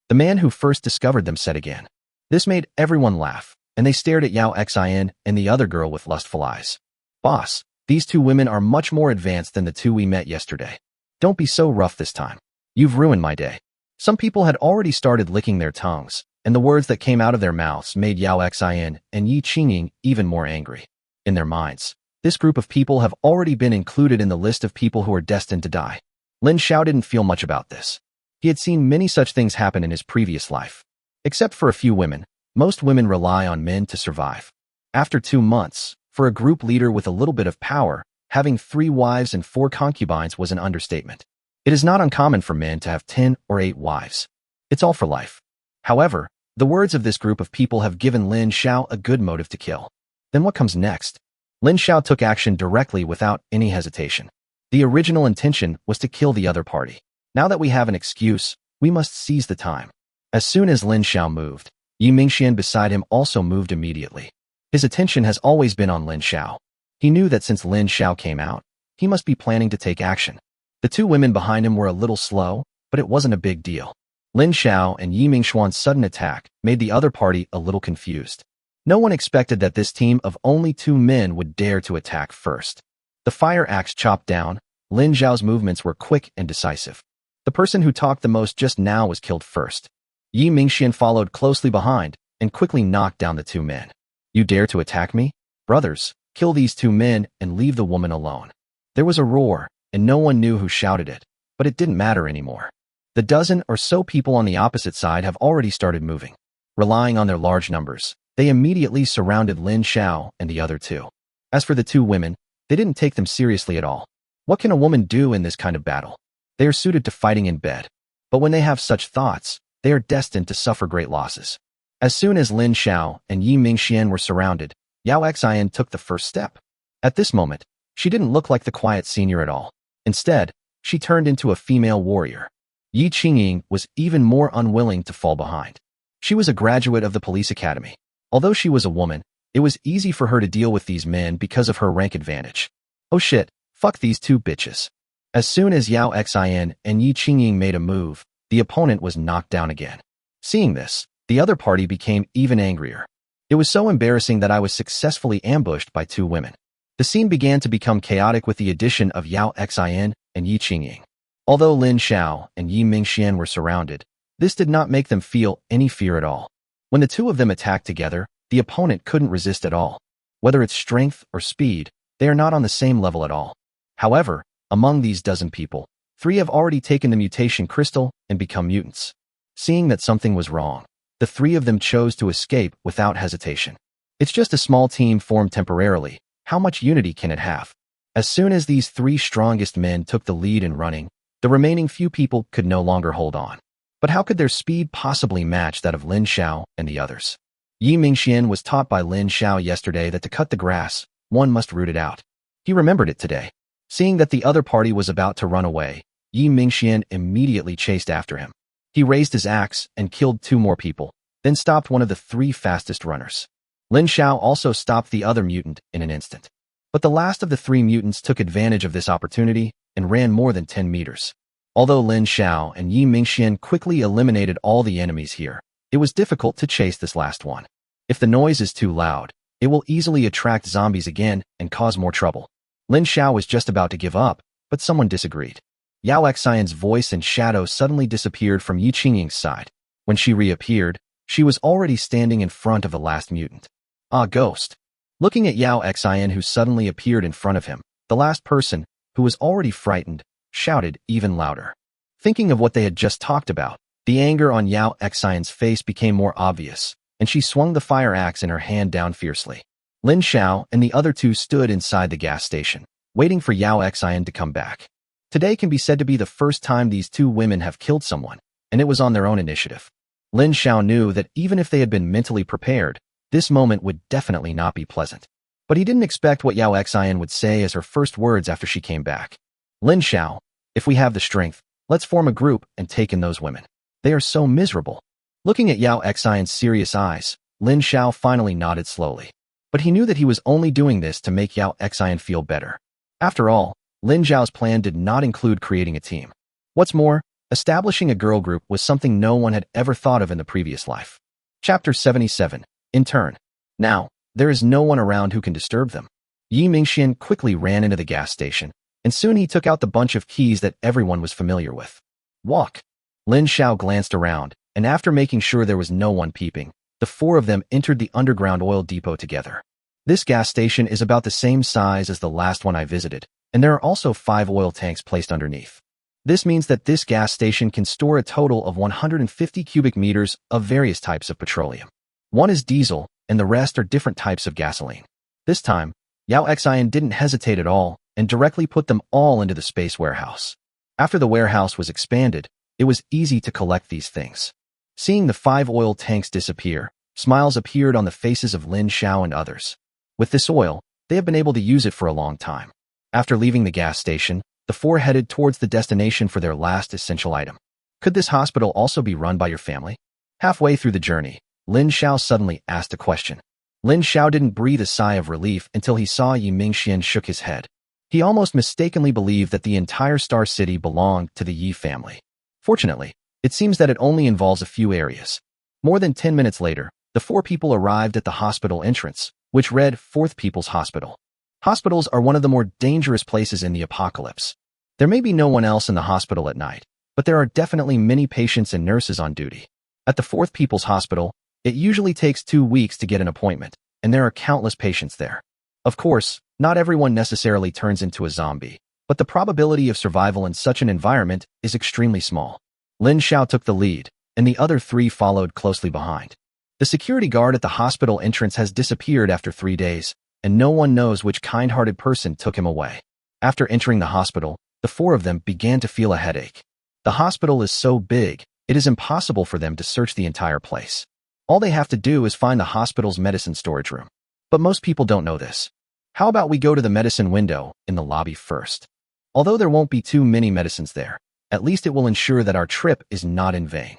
The man who first discovered them said again. This made everyone laugh, and they stared at Yao Xian and the other girl with lustful eyes. Boss, these 2 women are much more advanced than the 2 we met yesterday. Don't be so rough this time. You've ruined my day. Some people had already started licking their tongues, and the words that came out of their mouths made Yao Xian and Yi Qingying even more angry. In their minds, this group of people have already been included in the list of people who are destined to die. Lin Xiao didn't feel much about this. He had seen many such things happen in his previous life. Except for a few women, most women rely on men to survive. After 2 months, for a group leader with a little bit of power, having 3 wives and 4 concubines was an understatement. It is not uncommon for men to have 10 or 8 wives. It's all for life. However, the words of this group of people have given Lin Xiao a good motive to kill. Then what comes next? Lin Xiao took action directly without any hesitation. The original intention was to kill the other party. Now that we have an excuse, we must seize the time. As soon as Lin Xiao moved, Yi Mingxian beside him also moved immediately. His attention has always been on Lin Xiao. He knew that since Lin Xiao came out, he must be planning to take action. The 2 women behind him were a little slow, but it wasn't a big deal. Lin Xiao and Yi Mingxian's sudden attack made the other party a little confused. No one expected that this team of only 2 men would dare to attack first. The fire axe chopped down, Lin Xiao's movements were quick and decisive. The person who talked the most just now was killed first. Yi Mingxian followed closely behind and quickly knocked down the 2 men. You dare to attack me? Brothers, kill these 2 men and leave the woman alone. There was a roar, and no one knew who shouted it, but it didn't matter anymore. The dozen or so people on the opposite side have already started moving. Relying on their large numbers, they immediately surrounded Lin Xiao and the other 2. As for the 2 women, they didn't take them seriously at all. What can a woman do in this kind of battle? They are suited to fighting in bed. But when they have such thoughts, they are destined to suffer great losses. As soon as Lin Xiao and Yi Mingxian were surrounded, Yao Xian took the first step. At this moment, she didn't look like the quiet senior at all. Instead, she turned into a female warrior. Yi Qingying was even more unwilling to fall behind. She was a graduate of the police academy. Although she was a woman, it was easy for her to deal with these men because of her rank advantage. Oh shit, fuck these 2 bitches. As soon as Yao Xian and Yi Qingying made a move, the opponent was knocked down again. Seeing this, the other party became even angrier. It was so embarrassing that I was successfully ambushed by 2 women. The scene began to become chaotic with the addition of Yao Xian and Yi Qingying. Although Lin Xiao and Yi Mingxian were surrounded, this did not make them feel any fear at all. When the 2 of them attacked together, the opponent couldn't resist at all. Whether it's strength or speed, They are not on the same level at all. However, among these dozen people, 3 have already taken the mutation crystal and become mutants. Seeing that something was wrong, the 3 of them chose to escape without hesitation. It's just a small team formed temporarily. How much unity can it have? As soon as these 3 strongest men took the lead in running, the remaining few people could no longer hold on. But how could their speed possibly match that of Lin Xiao and the others? Yi Mingxian was taught by Lin Xiao yesterday that to cut the grass, one must root it out. He remembered it today. Seeing that the other party was about to run away, Yi Mingxian immediately chased after him. He raised his axe and killed 2 more people, then stopped one of the 3 fastest runners. Lin Xiao also stopped the other mutant in an instant. But the last of the 3 mutants took advantage of this opportunity and ran more than 10 meters. Although Lin Xiao and Yi Mingxian quickly eliminated all the enemies here, it was difficult to chase this last one. If the noise is too loud, it will easily attract zombies again and cause more trouble. Lin Xiao was just about to give up, but someone disagreed. Yao Xian's voice and shadow suddenly disappeared from Yi Qingying's side. When she reappeared, she was already standing in front of the last mutant. Ah, ghost. Looking at Yao Xian, who suddenly appeared in front of him, the last person, who was already frightened, shouted even louder. Thinking of what they had just talked about, the anger on Yao Xian's face became more obvious, and she swung the fire axe in her hand down fiercely. Lin Xiao and the other 2 stood inside the gas station, waiting for Yao Xian to come back. Today can be said to be the first time these 2 women have killed someone, and it was on their own initiative. Lin Xiao knew that even if they had been mentally prepared, this moment would definitely not be pleasant. But he didn't expect what Yao Xian would say as her first words after she came back. Lin Xiao, if we have the strength, let's form a group and take in those women. They are so miserable. Looking at Yao Xian's serious eyes, Lin Xiao finally nodded slowly. But he knew that he was only doing this to make Yao Xian feel better. After all, Lin Xiao's plan did not include creating a team. What's more, establishing a girl group was something no one had ever thought of in the previous life. Chapter 77. In turn. Now, there is no one around who can disturb them. Yi Mingxian quickly ran into the gas station, and soon he took out the bunch of keys that everyone was familiar with. Walk. Lin Xiao glanced around, and after making sure there was no one peeping, the 4 of them entered the underground oil depot together. This gas station is about the same size as the last one I visited, and there are also 5 oil tanks placed underneath. This means that this gas station can store a total of 150 cubic meters of various types of petroleum. One is diesel, and the rest are different types of gasoline. This time, Yao Xian didn't hesitate at all and directly put them all into the space warehouse. After the warehouse was expanded, it was easy to collect these things. Seeing the 5 oil tanks disappear, smiles appeared on the faces of Lin Xiao and others. With this oil, they have been able to use it for a long time. After leaving the gas station, the 4 headed towards the destination for their last essential item. Could this hospital also be run by your family? Halfway through the journey, Lin Xiao suddenly asked a question. Lin Xiao didn't breathe a sigh of relief until he saw Yi Mingxian shook his head. He almost mistakenly believed that the entire Star City belonged to the Yi family. Fortunately, it seems that it only involves a few areas. More than 10 minutes later, the 4 people arrived at the hospital entrance, which read 4th People's Hospital. Hospitals are one of the more dangerous places in the apocalypse. There may be no one else in the hospital at night, but there are definitely many patients and nurses on duty. At the 4th People's Hospital, it usually takes 2 weeks to get an appointment, and there are countless patients there. Of course, not everyone necessarily turns into a zombie, but the probability of survival in such an environment is extremely small. Lin Xiao took the lead, and the other 3 followed closely behind. The security guard at the hospital entrance has disappeared after 3 days, and no one knows which kind-hearted person took him away. After entering the hospital, the 4 of them began to feel a headache. The hospital is so big, it is impossible for them to search the entire place. All they have to do is find the hospital's medicine storage room. But most people don't know this. How about we go to the medicine window in the lobby first? Although there won't be too many medicines there, at least it will ensure that our trip is not in vain.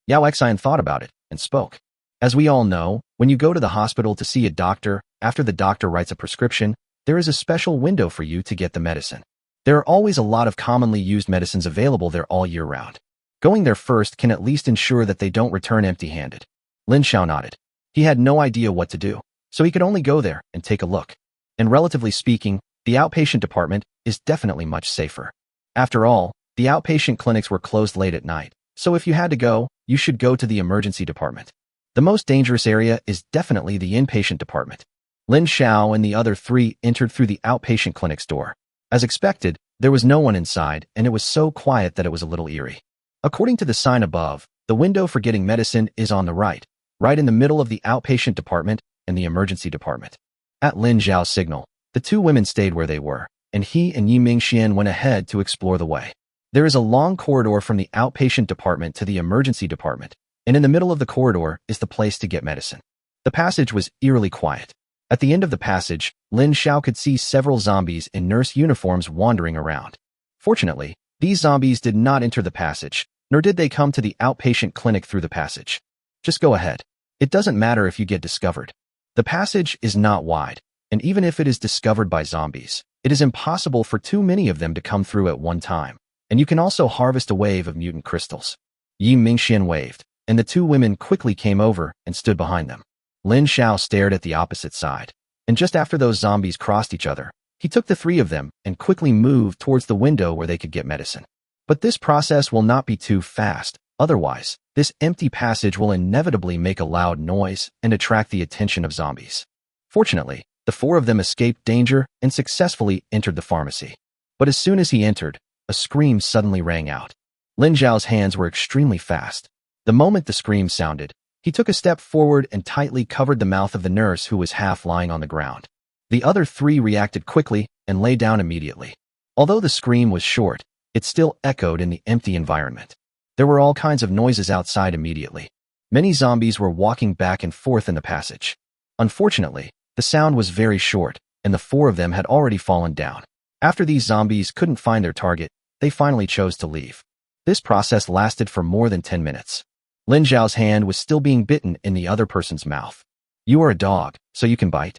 Yao Xian thought about it and spoke. As we all know, when you go to the hospital to see a doctor, after the doctor writes a prescription, there is a special window for you to get the medicine. There are always a lot of commonly used medicines available there all year round. Going there first can at least ensure that they don't return empty-handed. Lin Xiao nodded. He had no idea what to do, so he could only go there and take a look. And relatively speaking, the outpatient department is definitely much safer. After all, the outpatient clinics were closed late at night, so if you had to go, you should go to the emergency department. The most dangerous area is definitely the inpatient department. Lin Xiao and the other three entered through the outpatient clinic's door. As expected, there was no one inside, and it was so quiet that it was a little eerie. According to the sign above, the window for getting medicine is on the right in the middle of the outpatient department and the emergency department. At Lin Xiao's signal, the two women stayed where they were, and he and Yi Mingxian went ahead to explore the way. There is a long corridor from the outpatient department to the emergency department, and in the middle of the corridor is the place to get medicine. The passage was eerily quiet. At the end of the passage, Lin Xiao could see several zombies in nurse uniforms wandering around. Fortunately, these zombies did not enter the passage, nor did they come to the outpatient clinic through the passage. Just go ahead. It doesn't matter if you get discovered. The passage is not wide, and even if it is discovered by zombies, it is impossible for too many of them to come through at one time, and you can also harvest a wave of mutant crystals. Yi Mingxian waved, and the two women quickly came over and stood behind them. Lin Xiao stared at the opposite side, and just after those zombies crossed each other, he took the three of them and quickly moved towards the window where they could get medicine. But this process will not be too fast, otherwise, this empty passage will inevitably make a loud noise and attract the attention of zombies. Fortunately, the four of them escaped danger and successfully entered the pharmacy. But as soon as he entered, a scream suddenly rang out. Lin Xiao's hands were extremely fast. The moment the scream sounded, he took a step forward and tightly covered the mouth of the nurse who was half lying on the ground. The other three reacted quickly and lay down immediately. Although the scream was short, it still echoed in the empty environment. There were all kinds of noises outside immediately. Many zombies were walking back and forth in the passage. Unfortunately, the sound was very short, and the four of them had already fallen down. After these zombies couldn't find their target, they finally chose to leave. This process lasted for more than 10 minutes. Lin Xiao's hand was still being bitten in the other person's mouth. You are a dog, so you can bite.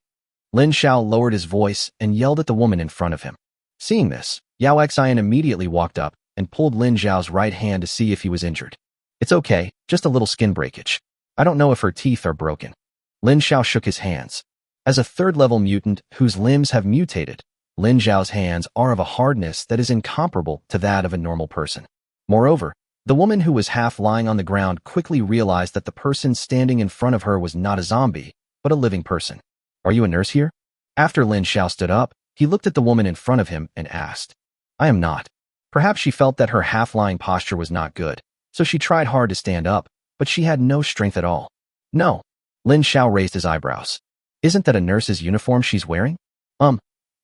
Lin Xiao lowered his voice and yelled at the woman in front of him. Seeing this, Yao Xian immediately walked up and pulled Lin Xiao's right hand to see if he was injured. It's okay, just a little skin breakage. I don't know if her teeth are broken. Lin Xiao shook his hands. As a third-level mutant whose limbs have mutated, Lin Xiao's hands are of a hardness that is incomparable to that of a normal person. Moreover, the woman who was half lying on the ground quickly realized that the person standing in front of her was not a zombie, but a living person. Are you a nurse here? After Lin Xiao stood up, he looked at the woman in front of him and asked. I am not. Perhaps she felt that her half-lying posture was not good, so she tried hard to stand up, but she had no strength at all. No. Lin Xiao raised his eyebrows. Isn't that a nurse's uniform she's wearing?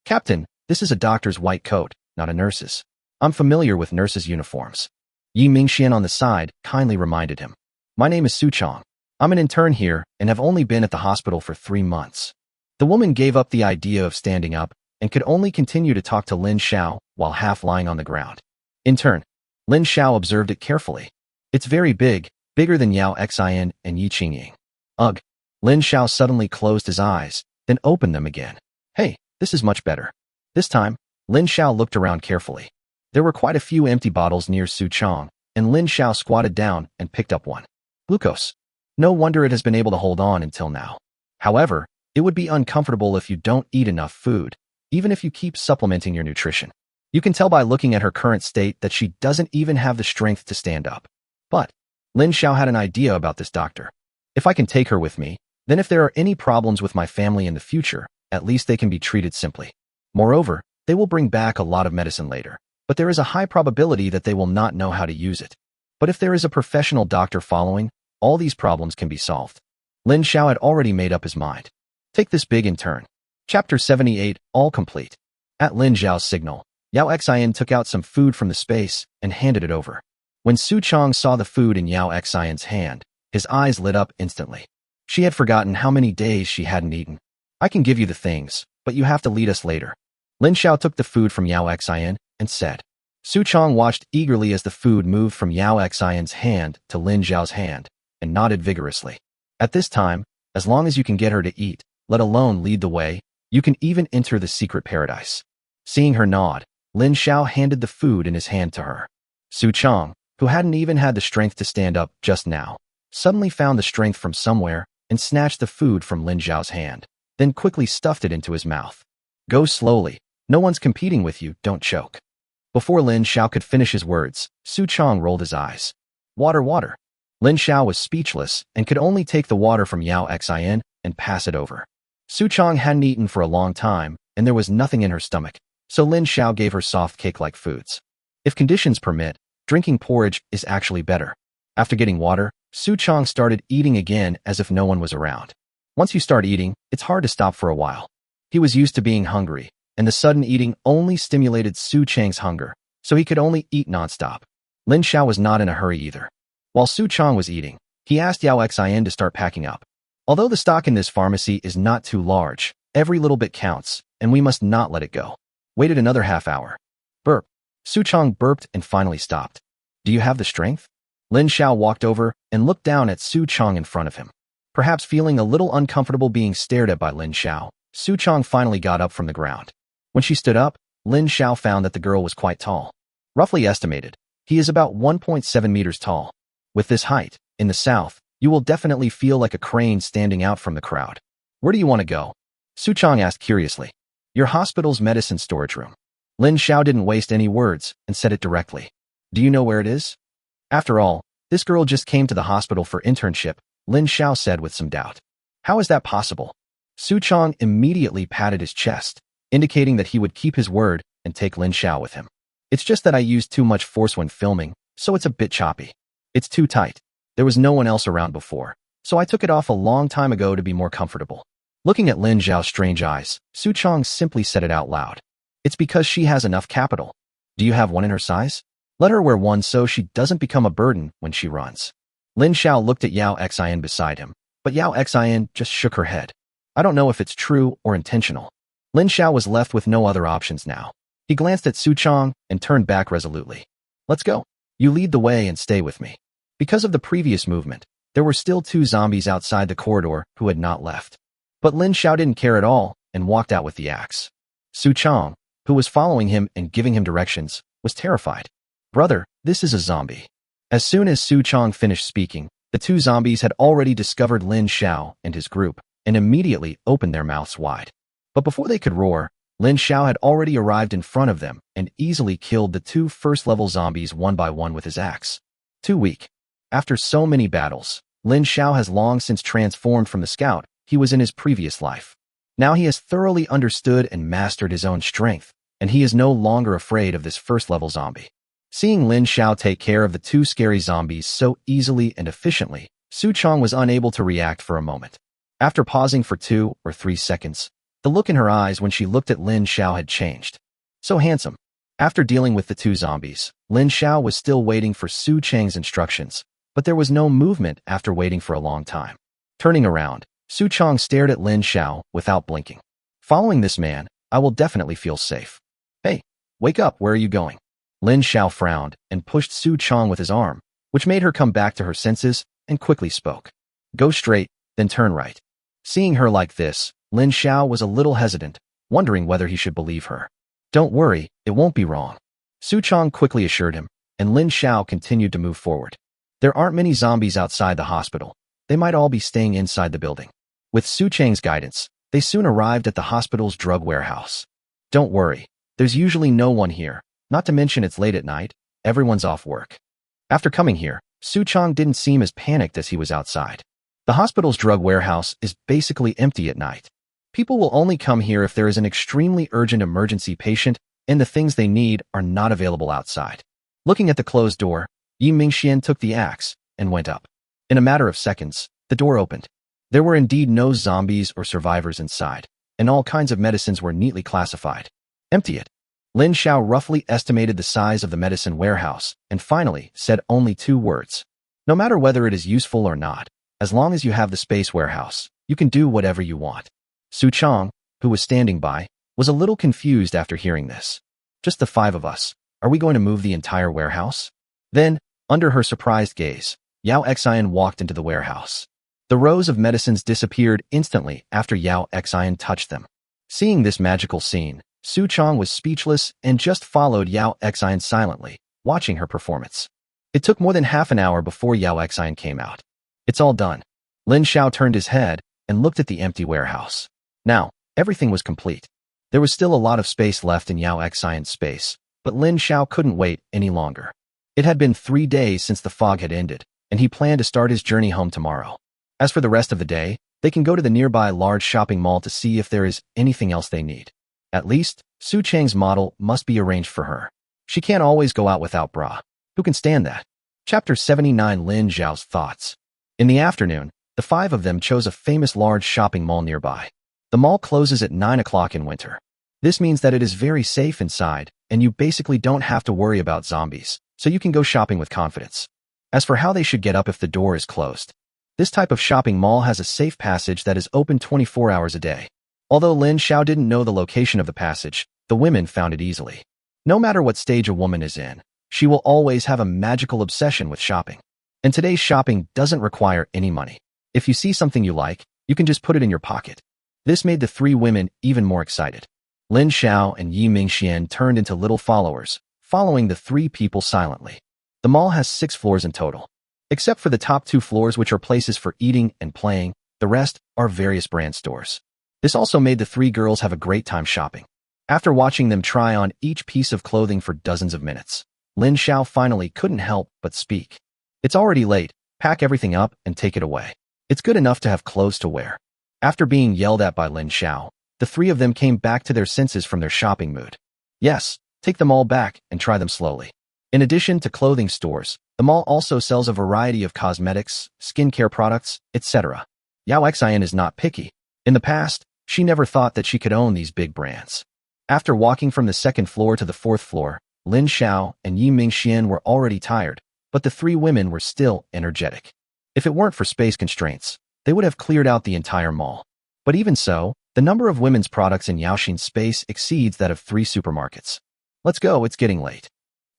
Captain, this is a doctor's white coat, not a nurse's. I'm familiar with nurses' uniforms. Yi Mingxian on the side kindly reminded him. My name is Su Chong. I'm an intern here and have only been at the hospital for 3 months. The woman gave up the idea of standing up and could only continue to talk to Lin Xiao while half lying on the ground. Intern. Lin Xiao observed it carefully. It's very big, bigger than Yao Xian and Yi Qingying. Ugh. Lin Xiao suddenly closed his eyes, then opened them again. Hey, this is much better. This time, Lin Xiao looked around carefully. There were quite a few empty bottles near Su Chong, and Lin Xiao squatted down and picked up one. Glucose. No wonder it has been able to hold on until now. However, it would be uncomfortable if you don't eat enough food, even if you keep supplementing your nutrition. You can tell by looking at her current state that she doesn't even have the strength to stand up. But Lin Xiao had an idea about this doctor. If I can take her with me, then if there are any problems with my family in the future, at least they can be treated simply. Moreover, they will bring back a lot of medicine later, but there is a high probability that they will not know how to use it. But if there is a professional doctor following, all these problems can be solved. Lin Xiao had already made up his mind. Take this big in turn. Chapter 78, all complete. At Lin Xiao's signal, Yao Xian took out some food from the space and handed it over. When Su Chong saw the food in Yao Xian's hand, his eyes lit up instantly. She had forgotten how many days she hadn't eaten. I can give you the things, but you have to lead us later. Lin Xiao took the food from Yao Xian and said. Su Chong watched eagerly as the food moved from Yao Xian's hand to Lin Xiao's hand and nodded vigorously. At this time, as long as you can get her to eat, let alone lead the way, you can even enter the secret paradise. Seeing her nod, Lin Xiao handed the food in his hand to her. Su Chong, who hadn't even had the strength to stand up just now, suddenly found the strength from somewhere and snatched the food from Lin Xiao's hand, then quickly stuffed it into his mouth. Go slowly. No one's competing with you, don't choke. Before Lin Xiao could finish his words, Su Chong rolled his eyes. Water, water. Lin Xiao was speechless and could only take the water from Yao Xian and pass it over. Su Chong hadn't eaten for a long time, and there was nothing in her stomach, so Lin Xiao gave her soft cake-like foods. If conditions permit, drinking porridge is actually better. After getting water, Su Chong started eating again as if no one was around. Once you start eating, it's hard to stop for a while. He was used to being hungry, and the sudden eating only stimulated Su Chang's hunger, so he could only eat nonstop. Lin Xiao was not in a hurry either. While Su Chong was eating, he asked Yao Xian to start packing up. Although the stock in this pharmacy is not too large, every little bit counts, and we must not let it go. Waited another half hour. Burp. Su Chong burped and finally stopped. Do you have the strength? Lin Xiao walked over and looked down at Su Chong in front of him. Perhaps feeling a little uncomfortable being stared at by Lin Xiao, Su Chong finally got up from the ground. When she stood up, Lin Xiao found that the girl was quite tall. Roughly estimated, he is about 1.7 meters tall. With this height, in the south, you will definitely feel like a crane standing out from the crowd. Where do you want to go? Su Chong asked curiously. Your hospital's medicine storage room. Lin Xiao didn't waste any words and said it directly. Do you know where it is? After all, this girl just came to the hospital for internship, Lin Xiao said with some doubt. How is that possible? Su Chong immediately patted his chest, indicating that he would keep his word and take Lin Xiao with him. It's just that I used too much force when filming, so it's a bit choppy. It's too tight. There was no one else around before, so I took it off a long time ago to be more comfortable. Looking at Lin Xiao's strange eyes, Su Chong simply said it out loud. It's because she has enough capital. Do you have one in her size? Let her wear one so she doesn't become a burden when she runs. Lin Xiao looked at Yao Xian beside him, but Yao Xian just shook her head. I don't know if it's true or intentional. Lin Xiao was left with no other options now. He glanced at Su Chong and turned back resolutely. Let's go. You lead the way and stay with me. Because of the previous movement, there were still 2 zombies outside the corridor who had not left. But Lin Xiao didn't care at all and walked out with the axe. Su Chong, who was following him and giving him directions, was terrified. Brother, this is a zombie. As soon as Su Chong finished speaking, the 2 zombies had already discovered Lin Xiao and his group and immediately opened their mouths wide. But before they could roar, Lin Xiao had already arrived in front of them and easily killed the 2 first-level zombies one by one with his axe. Too weak. After so many battles, Lin Xiao has long since transformed from the scout he was in his previous life. Now he has thoroughly understood and mastered his own strength, and he is no longer afraid of this first-level zombie. Seeing Lin Xiao take care of the 2 scary zombies so easily and efficiently, Su Chong was unable to react for a moment. After pausing for 2 or 3 seconds, the look in her eyes when she looked at Lin Xiao had changed. So handsome. After dealing with the 2 zombies, Lin Xiao was still waiting for Su Chang's instructions, but there was no movement after waiting for a long time. Turning around, Su Chong stared at Lin Xiao without blinking. Following this man, I will definitely feel safe. Hey, wake up, where are you going? Lin Xiao frowned and pushed Su Chong with his arm, which made her come back to her senses and quickly spoke. Go straight, then turn right. Seeing her like this, Lin Xiao was a little hesitant, wondering whether he should believe her. Don't worry, it won't be wrong. Su Chong quickly assured him, and Lin Xiao continued to move forward. There aren't many zombies outside the hospital. They might all be staying inside the building. With Su Chang's guidance, they soon arrived at the hospital's drug warehouse. Don't worry, there's usually no one here, not to mention it's late at night, everyone's off work. After coming here, Su Chong didn't seem as panicked as he was outside. The hospital's drug warehouse is basically empty at night. People will only come here if there is an extremely urgent emergency patient and the things they need are not available outside. Looking at the closed door, Yi Mingxian took the axe and went up. In a matter of seconds, the door opened. There were indeed no zombies or survivors inside, and all kinds of medicines were neatly classified. Empty it. Lin Xiao roughly estimated the size of the medicine warehouse and finally said only 2 words. No matter whether it is useful or not, as long as you have the space warehouse, you can do whatever you want. Su Chong, who was standing by, was a little confused after hearing this. Just the 5 of us. Are we going to move the entire warehouse? Then, under her surprised gaze, Yao Xian walked into the warehouse. The rows of medicines disappeared instantly after Yao Xian touched them. Seeing this magical scene, Su Chong was speechless and just followed Yao Xian silently, watching her performance. It took more than half an hour before Yao Xian came out. It's all done. Lin Xiao turned his head and looked at the empty warehouse. Now, everything was complete. There was still a lot of space left in Yao Xian's space, but Lin Xiao couldn't wait any longer. It had been 3 days since the fog had ended, and he planned to start his journey home tomorrow. As for the rest of the day, They can go to the nearby large shopping mall to see if there is anything else they need. At least, Su Chang's model must be arranged for her. She can't always go out without bra. Who can stand that? Chapter 79 Lin Xiao's Thoughts. In the afternoon, the five of them chose a famous large shopping mall nearby. The mall closes at 9 o'clock in winter. This means that it is very safe inside, and you basically don't have to worry about zombies, so you can go shopping with confidence. As for how they should get up if the door is closed, this type of shopping mall has a safe passage that is open 24 hours a day. Although Lin Xiao didn't know the location of the passage, the women found it easily. No matter what stage a woman is in, she will always have a magical obsession with shopping. And today's shopping doesn't require any money. If you see something you like, you can just put it in your pocket. This made the three women even more excited. Lin Xiao and Yi Mingxian turned into little followers, following the three people silently. The mall has 6 floors in total. Except for the top 2 floors, which are places for eating and playing, the rest are various brand stores. This also made the 3 girls have a great time shopping. After watching them try on each piece of clothing for dozens of minutes, Lin Xiao finally couldn't help but speak. It's already late, pack everything up and take it away. It's good enough to have clothes to wear. After being yelled at by Lin Xiao, the 3 of them came back to their senses from their shopping mood. Yes, take them all back and try them slowly. In addition to clothing stores, the mall also sells a variety of cosmetics, skincare products, etc. Yao Xian is not picky. In the past, she never thought that she could own these big brands. After walking from the 2nd floor to the 4th floor, Lin Xiao and Yi Mingxian were already tired, but the 3 women were still energetic. If it weren't for space constraints, they would have cleared out the entire mall. But even so, the number of women's products in Yaoxin's space exceeds that of 3 supermarkets. Let's go, it's getting late.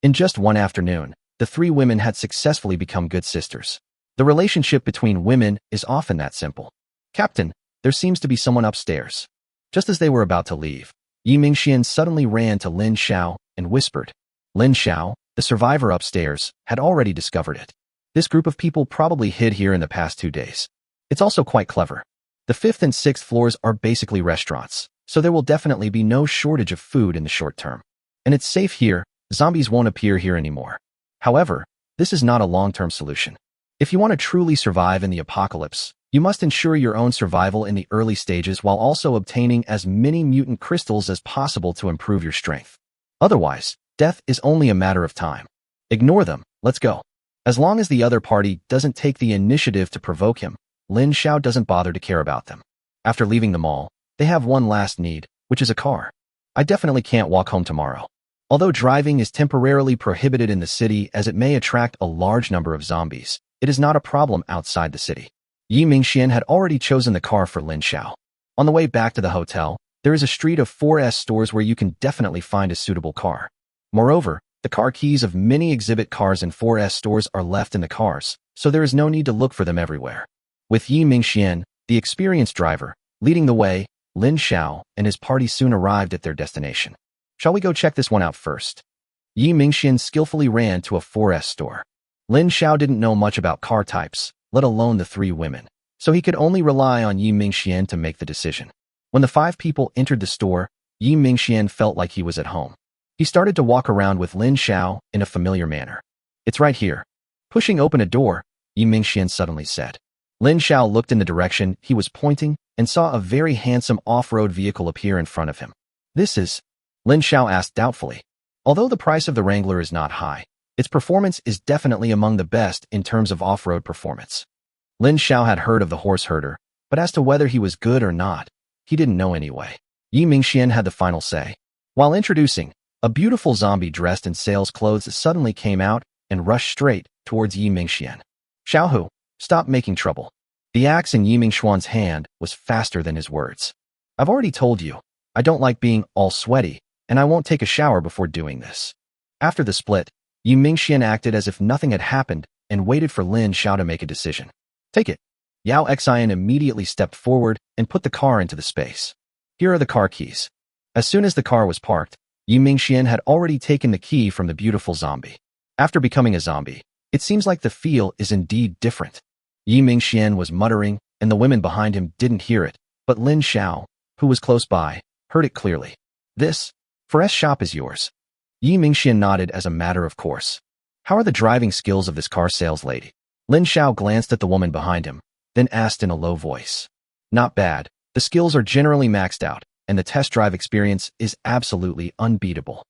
In just one afternoon, the 3 women had successfully become good sisters. The relationship between women is often that simple. Captain, there seems to be someone upstairs. Just as they were about to leave, Yi Mingxian suddenly ran to Lin Xiao and whispered. Lin Xiao, the survivor upstairs, had already discovered it. This group of people probably hid here in the past 2 days. It's also quite clever. The 5th and 6th floors are basically restaurants, so there will definitely be no shortage of food in the short term. And it's safe here, zombies won't appear here anymore. However, this is not a long-term solution. If you want to truly survive in the apocalypse, you must ensure your own survival in the early stages while also obtaining as many mutant crystals as possible to improve your strength. Otherwise, death is only a matter of time. Ignore them, let's go. As long as the other party doesn't take the initiative to provoke him, Lin Xiao doesn't bother to care about them. After leaving the mall, they have one last need, which is a car. I definitely can't walk home tomorrow. Although driving is temporarily prohibited in the city as it may attract a large number of zombies, it is not a problem outside the city. Yi Mingxian had already chosen the car for Lin Xiao. On the way back to the hotel, there is a street of 4S stores where you can definitely find a suitable car. Moreover, the car keys of many exhibit cars in 4S stores are left in the cars, so there is no need to look for them everywhere. With Yi Mingxian, the experienced driver, leading the way, Lin Xiao and his party soon arrived at their destination. Shall we go check this one out first? Yi Mingxian skillfully ran to a 4S store. Lin Xiao didn't know much about car types, let alone the 3 women, so he could only rely on Yi Mingxian to make the decision. When the 5 people entered the store, Yi Mingxian felt like he was at home. He started to walk around with Lin Xiao in a familiar manner. It's right here. Pushing open a door, Yi Mingxian suddenly said. Lin Xiao looked in the direction he was pointing and saw a very handsome off-road vehicle appear in front of him. This is... Lin Xiao asked doubtfully. Although the price of the Wrangler is not high, its performance is definitely among the best in terms of off-road performance. Lin Xiao had heard of the horse herder, but as to whether he was good or not, he didn't know anyway. Yi Mingxian had the final say. While introducing, a beautiful zombie dressed in sales clothes suddenly came out and rushed straight towards Yi Mingxian. Xiaohu, stop making trouble. The axe in Yi Mingxian's hand was faster than his words. I've already told you, I don't like being all sweaty, and I won't take a shower before doing this. After the split, Yi Mingxian acted as if nothing had happened and waited for Lin Xiao to make a decision. Take it. Yao Xian immediately stepped forward and put the car into the space. Here are the car keys. As soon as the car was parked, Yi Mingxian had already taken the key from the beautiful zombie. After becoming a zombie, it seems like the feel is indeed different. Yi Mingxian was muttering, and the women behind him didn't hear it, but Lin Xiao, who was close by, heard it clearly. This, for S shop is yours. Yi Mingxian nodded as a matter of course. How are the driving skills of this car sales lady? Lin Xiao glanced at the woman behind him, then asked in a low voice. Not bad. The skills are generally maxed out, and the test drive experience is absolutely unbeatable.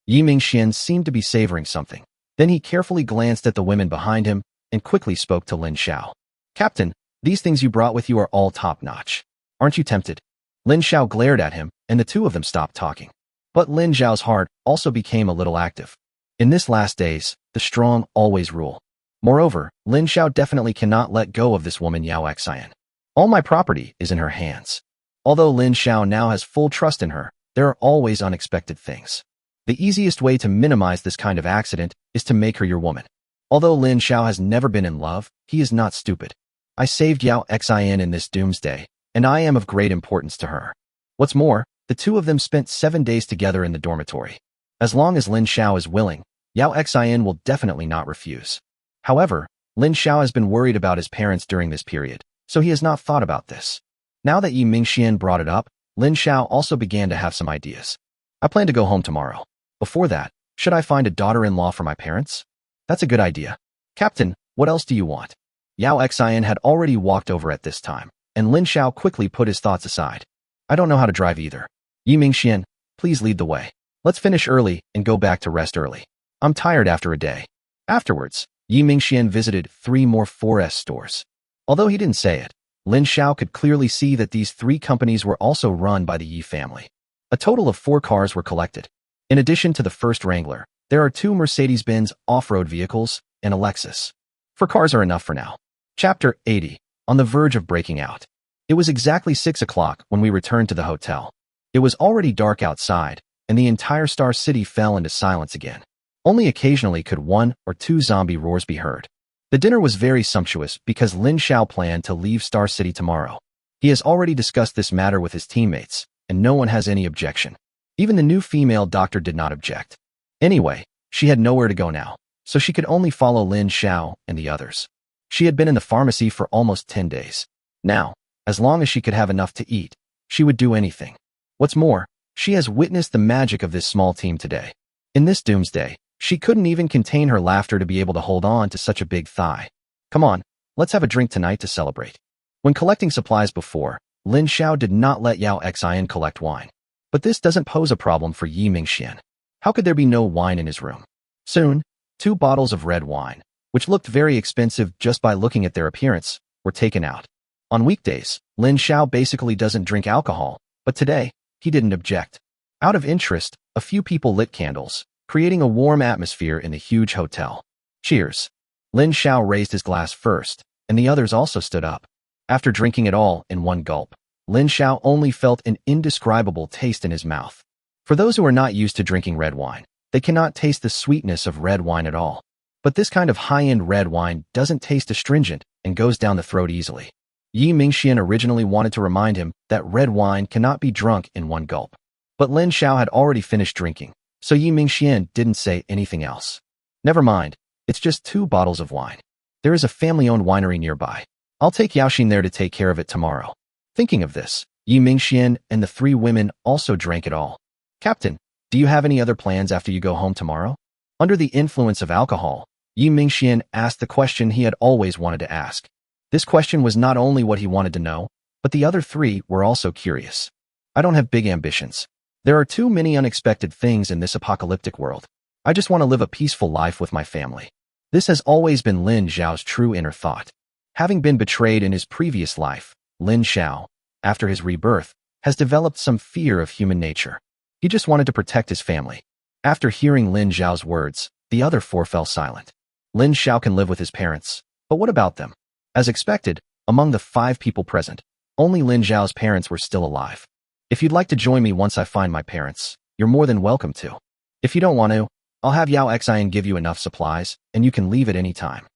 Yi Mingxian seemed to be savoring something. Then he carefully glanced at the women behind him and quickly spoke to Lin Xiao. Captain, these things you brought with you are all top-notch. Aren't you tempted? Lin Xiao glared at him, and the two of them stopped talking. But Lin Xiao's heart also became a little active. In this last days, the strong always rule. Moreover, Lin Xiao definitely cannot let go of this woman Yao Xian. All my property is in her hands. Although Lin Xiao now has full trust in her, there are always unexpected things. The easiest way to minimize this kind of accident is to make her your woman. Although Lin Xiao has never been in love, he is not stupid. I saved Yao Xian in this doomsday, and I am of great importance to her. What's more, the two of them spent 7 days together in the dormitory. As long as Lin Xiao is willing, Yao Xian will definitely not refuse. However, Lin Xiao has been worried about his parents during this period, so he has not thought about this. Now that Yi Mingxian brought it up, Lin Xiao also began to have some ideas. I plan to go home tomorrow. Before that, should I find a daughter-in-law for my parents? That's a good idea. Captain, what else do you want? Yao Xian had already walked over at this time, and Lin Xiao quickly put his thoughts aside. I don't know how to drive either. Yi Mingxian, please lead the way. Let's finish early and go back to rest early. I'm tired after a day. Afterwards, Yi Mingxian visited 3 more 4S stores. Although he didn't say it, Lin Xiao could clearly see that these 3 companies were also run by the Yi family. A total of 4 cars were collected. In addition to the first Wrangler, there are 2 Mercedes-Benz off-road vehicles and a Lexus. 4 cars are enough for now. Chapter 80. On the verge of breaking out. It was exactly 6 o'clock when we returned to the hotel. It was already dark outside, and the entire Star City fell into silence again. Only occasionally could 1 or 2 zombie roars be heard. The dinner was very sumptuous because Lin Xiao planned to leave Star City tomorrow. He has already discussed this matter with his teammates, and no one has any objection. Even the new female doctor did not object. Anyway, she had nowhere to go now, so she could only follow Lin Xiao and the others. She had been in the pharmacy for almost 10 days. Now, as long as she could have enough to eat, she would do anything. What's more, she has witnessed the magic of this small team today. In this doomsday, she couldn't even contain her laughter to be able to hold on to such a big thigh. Come on, let's have a drink tonight to celebrate. When collecting supplies before, Lin Xiao did not let Yao Xian collect wine. But this doesn't pose a problem for Yi Mingxian. How could there be no wine in his room? Soon, 2 bottles of red wine, which looked very expensive just by looking at their appearance, were taken out. On weekdays, Lin Xiao basically doesn't drink alcohol, but today, he didn't object. Out of interest, a few people lit candles, creating a warm atmosphere in the huge hotel. Cheers. Lin Xiao raised his glass first, and the others also stood up. After drinking it all in one gulp, Lin Xiao only felt an indescribable taste in his mouth. For those who are not used to drinking red wine, they cannot taste the sweetness of red wine at all. But this kind of high-end red wine doesn't taste astringent and goes down the throat easily. Yi Mingxian originally wanted to remind him that red wine cannot be drunk in one gulp. But Lin Xiao had already finished drinking, so Yi Mingxian didn't say anything else. Never mind, it's just 2 bottles of wine. There is a family-owned winery nearby. I'll take Yaoxin there to take care of it tomorrow. Thinking of this, Yi Mingxian and the 3 women also drank it all. Captain, do you have any other plans after you go home tomorrow? Under the influence of alcohol, Yi Mingxian asked the question he had always wanted to ask. This question was not only what he wanted to know, but the other 3 were also curious. I don't have big ambitions. There are too many unexpected things in this apocalyptic world. I just want to live a peaceful life with my family. This has always been Lin Xiao's true inner thought. Having been betrayed in his previous life, Lin Xiao, after his rebirth, has developed some fear of human nature. He just wanted to protect his family. After hearing Lin Xiao's words, the other 4 fell silent. Lin Xiao can live with his parents, but what about them? As expected, among the 5 people present, only Lin Xiao's parents were still alive. If you'd like to join me once I find my parents, you're more than welcome to. If you don't want to, I'll have Yao Xian give you enough supplies, and you can leave at any time.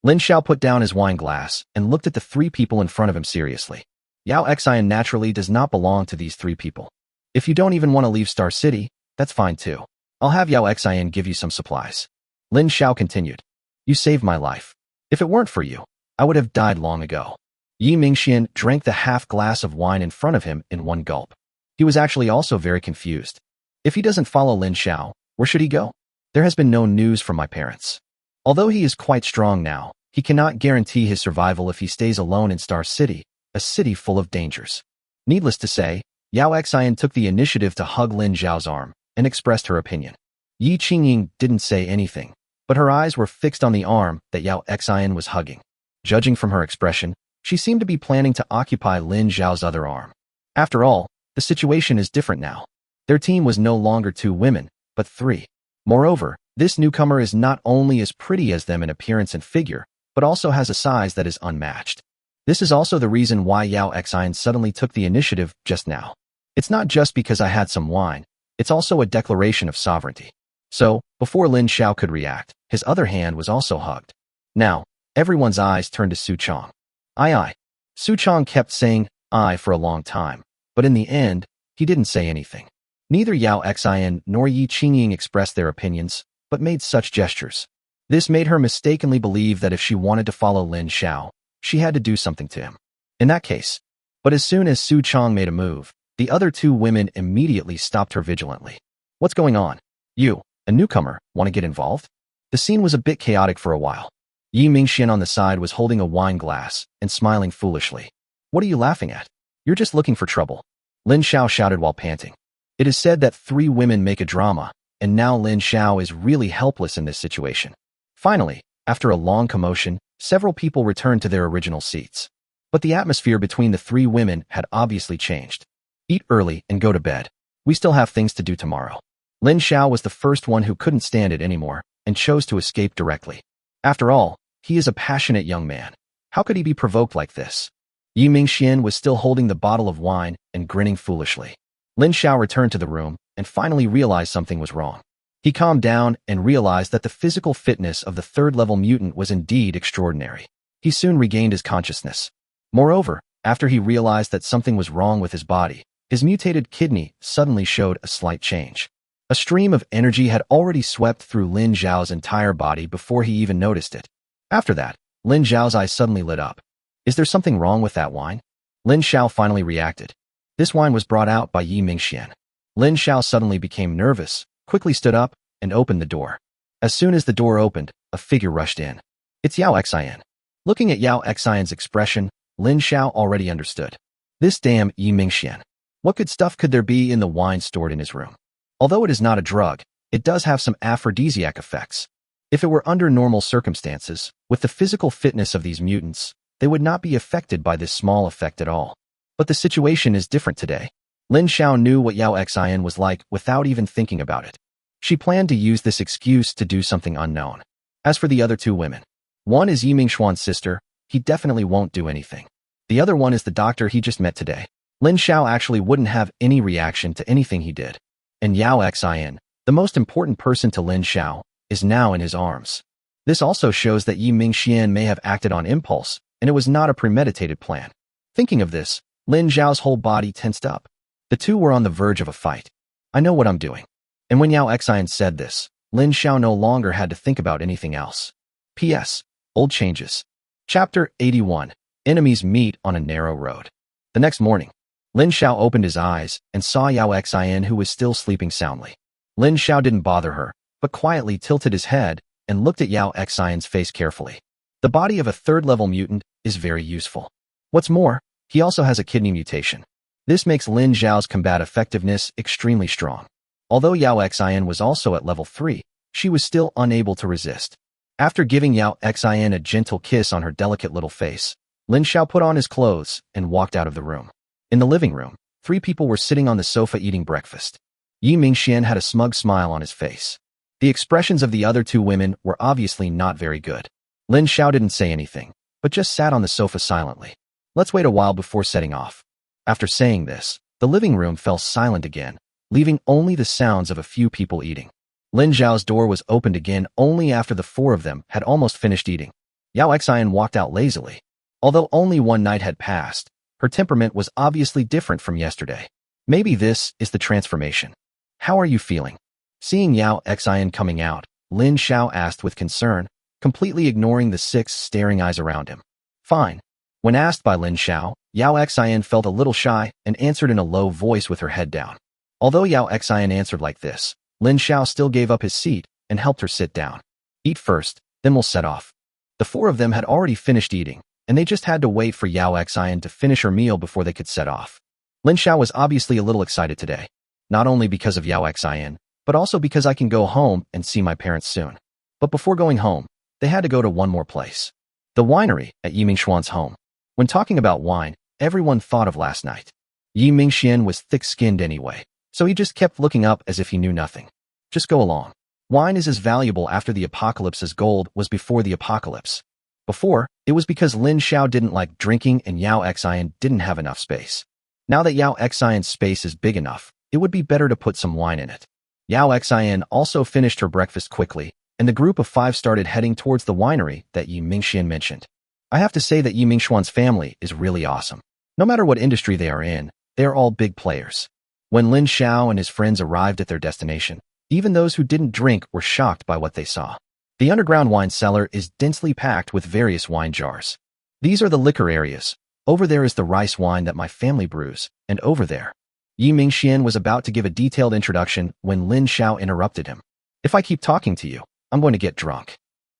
Lin Xiao put down his wine glass and looked at the 3 people in front of him seriously. Yao Xian naturally does not belong to these 3 people. If you don't even want to leave Star City, that's fine too. I'll have Yao Xian give you some supplies. Lin Xiao continued. You saved my life. If it weren't for you, I would have died long ago. Yi Mingxian drank the half glass of wine in front of him in one gulp. He was actually also very confused. If he doesn't follow Lin Xiao, where should he go? There has been no news from my parents. Although he is quite strong now, he cannot guarantee his survival if he stays alone in Star City, a city full of dangers. Needless to say, Yao Xian took the initiative to hug Lin Xiao's arm and expressed her opinion. Yi Qingying didn't say anything, but her eyes were fixed on the arm that Yao Xian was hugging. Judging from her expression, she seemed to be planning to occupy Lin Xiao's other arm. After all, the situation is different now. Their team was no longer 2 women, but 3. Moreover, this newcomer is not only as pretty as them in appearance and figure, but also has a size that is unmatched. This is also the reason why Yao Xian suddenly took the initiative just now. It's not just because I had some wine, it's also a declaration of sovereignty. So, before Lin Xiao could react, his other hand was also hugged. Now, everyone's eyes turned to Su Chong. Aye. Su Chong kept saying aye for a long time, but in the end, he didn't say anything. Neither Yao Xian nor Yi Qingying expressed their opinions, but made such gestures. This made her mistakenly believe that if she wanted to follow Lin Xiao, she had to do something to him. In that case. But as soon as Su Chong made a move, the other 2 women immediately stopped her vigilantly. What's going on? You, a newcomer, want to get involved? The scene was a bit chaotic for a while. Yi Mingxian on the side was holding a wine glass and smiling foolishly. What are you laughing at? You're just looking for trouble. Lin Xiao shouted while panting. It is said that 3 women make a drama, and now Lin Xiao is really helpless in this situation. Finally, after a long commotion, several people returned to their original seats. But the atmosphere between the 3 women had obviously changed. Eat early and go to bed. We still have things to do tomorrow. Lin Xiao was the first one who couldn't stand it anymore and chose to escape directly. After all, he is a passionate young man. How could he be provoked like this? Yi Mingxian was still holding the bottle of wine and grinning foolishly. Lin Xiao returned to the room and finally realized something was wrong. He calmed down and realized that the physical fitness of the 3rd-level mutant was indeed extraordinary. He soon regained his consciousness. Moreover, after he realized that something was wrong with his body, his mutated kidney suddenly showed a slight change. A stream of energy had already swept through Lin Xiao's entire body before he even noticed it. After that, Lin Xiao's eyes suddenly lit up. Is there something wrong with that wine? Lin Xiao finally reacted. This wine was brought out by Yi Mingxian. Lin Xiao suddenly became nervous, quickly stood up, and opened the door. As soon as the door opened, a figure rushed in. It's Yao Xian. Looking at Yao Xian's expression, Lin Xiao already understood. This damn Yi Mingxian. What good stuff could there be in the wine stored in his room? Although it is not a drug, it does have some aphrodisiac effects. If it were under normal circumstances, with the physical fitness of these mutants, they would not be affected by this small effect at all. But the situation is different today. Lin Xiao knew what Yao Xian was like without even thinking about it. She planned to use this excuse to do something unknown. As for the other 2 women, one is Yi Mingxuan's sister, he definitely won't do anything. The other one is the doctor he just met today. Lin Xiao actually wouldn't have any reaction to anything he did. And Yao Xian, the most important person to Lin Xiao, is now in his arms. This also shows that Yi Mingxian may have acted on impulse, and it was not a premeditated plan. Thinking of this, Lin Xiao's whole body tensed up. The 2 were on the verge of a fight. I know what I'm doing. And when Yao Xian said this, Lin Xiao no longer had to think about anything else. P.S. Old changes. Chapter 81. Enemies meet on a narrow road. The next morning, Lin Xiao opened his eyes and saw Yao Xian, who was still sleeping soundly. Lin Xiao didn't bother her, but quietly tilted his head and looked at Yao Xian's face carefully. The body of a 3rd-level mutant is very useful. What's more, he also has a kidney mutation. This makes Lin Xiao's combat effectiveness extremely strong. Although Yao Xian was also at level 3, she was still unable to resist. After giving Yao Xian a gentle kiss on her delicate little face, Lin Xiao put on his clothes and walked out of the room. In the living room, 3 people were sitting on the sofa eating breakfast. Yi Mingxian had a smug smile on his face. The expressions of the other 2 women were obviously not very good. Lin Xiao didn't say anything, but just sat on the sofa silently. Let's wait a while before setting off. After saying this, the living room fell silent again, leaving only the sounds of a few people eating. Lin Xiao's door was opened again only after the 4 of them had almost finished eating. Yao Xian walked out lazily. Although only 1 night had passed, her temperament was obviously different from yesterday. Maybe this is the transformation. How are you feeling? Seeing Yao Xian coming out, Lin Xiao asked with concern, completely ignoring the 6 staring eyes around him. Fine. When asked by Lin Xiao, Yao Xian felt a little shy and answered in a low voice with her head down. Although Yao Xian answered like this, Lin Xiao still gave up his seat and helped her sit down. Eat first, then we'll set off. The 4 of them had already finished eating, and they just had to wait for Yao Xian to finish her meal before they could set off. Lin Xiao was obviously a little excited today, not only because of Yao Xian, but also because I can go home and see my parents soon. But before going home, they had to go to one more place. The winery at Yi Mingxuan's home. When talking about wine, everyone thought of last night. Yi Mingxian was thick-skinned anyway, so he just kept looking up as if he knew nothing. Just go along. Wine is as valuable after the apocalypse as gold was before the apocalypse. Before, it was because Lin Xiao didn't like drinking and Yao Xian didn't have enough space. Now that Yao Xian's space is big enough, it would be better to put some wine in it. Yao Xian also finished her breakfast quickly, and the group of 5 started heading towards the winery that Yi Mingxian mentioned. I have to say that Yi Mingxuan's family is really awesome. No matter what industry they are in, they are all big players. When Lin Xiao and his friends arrived at their destination, even those who didn't drink were shocked by what they saw. The underground wine cellar is densely packed with various wine jars. These are the liquor areas. Over there is the rice wine that my family brews, and over there. Yi Mingxian was about to give a detailed introduction when Lin Xiao interrupted him. If I keep talking to you, I'm going to get drunk.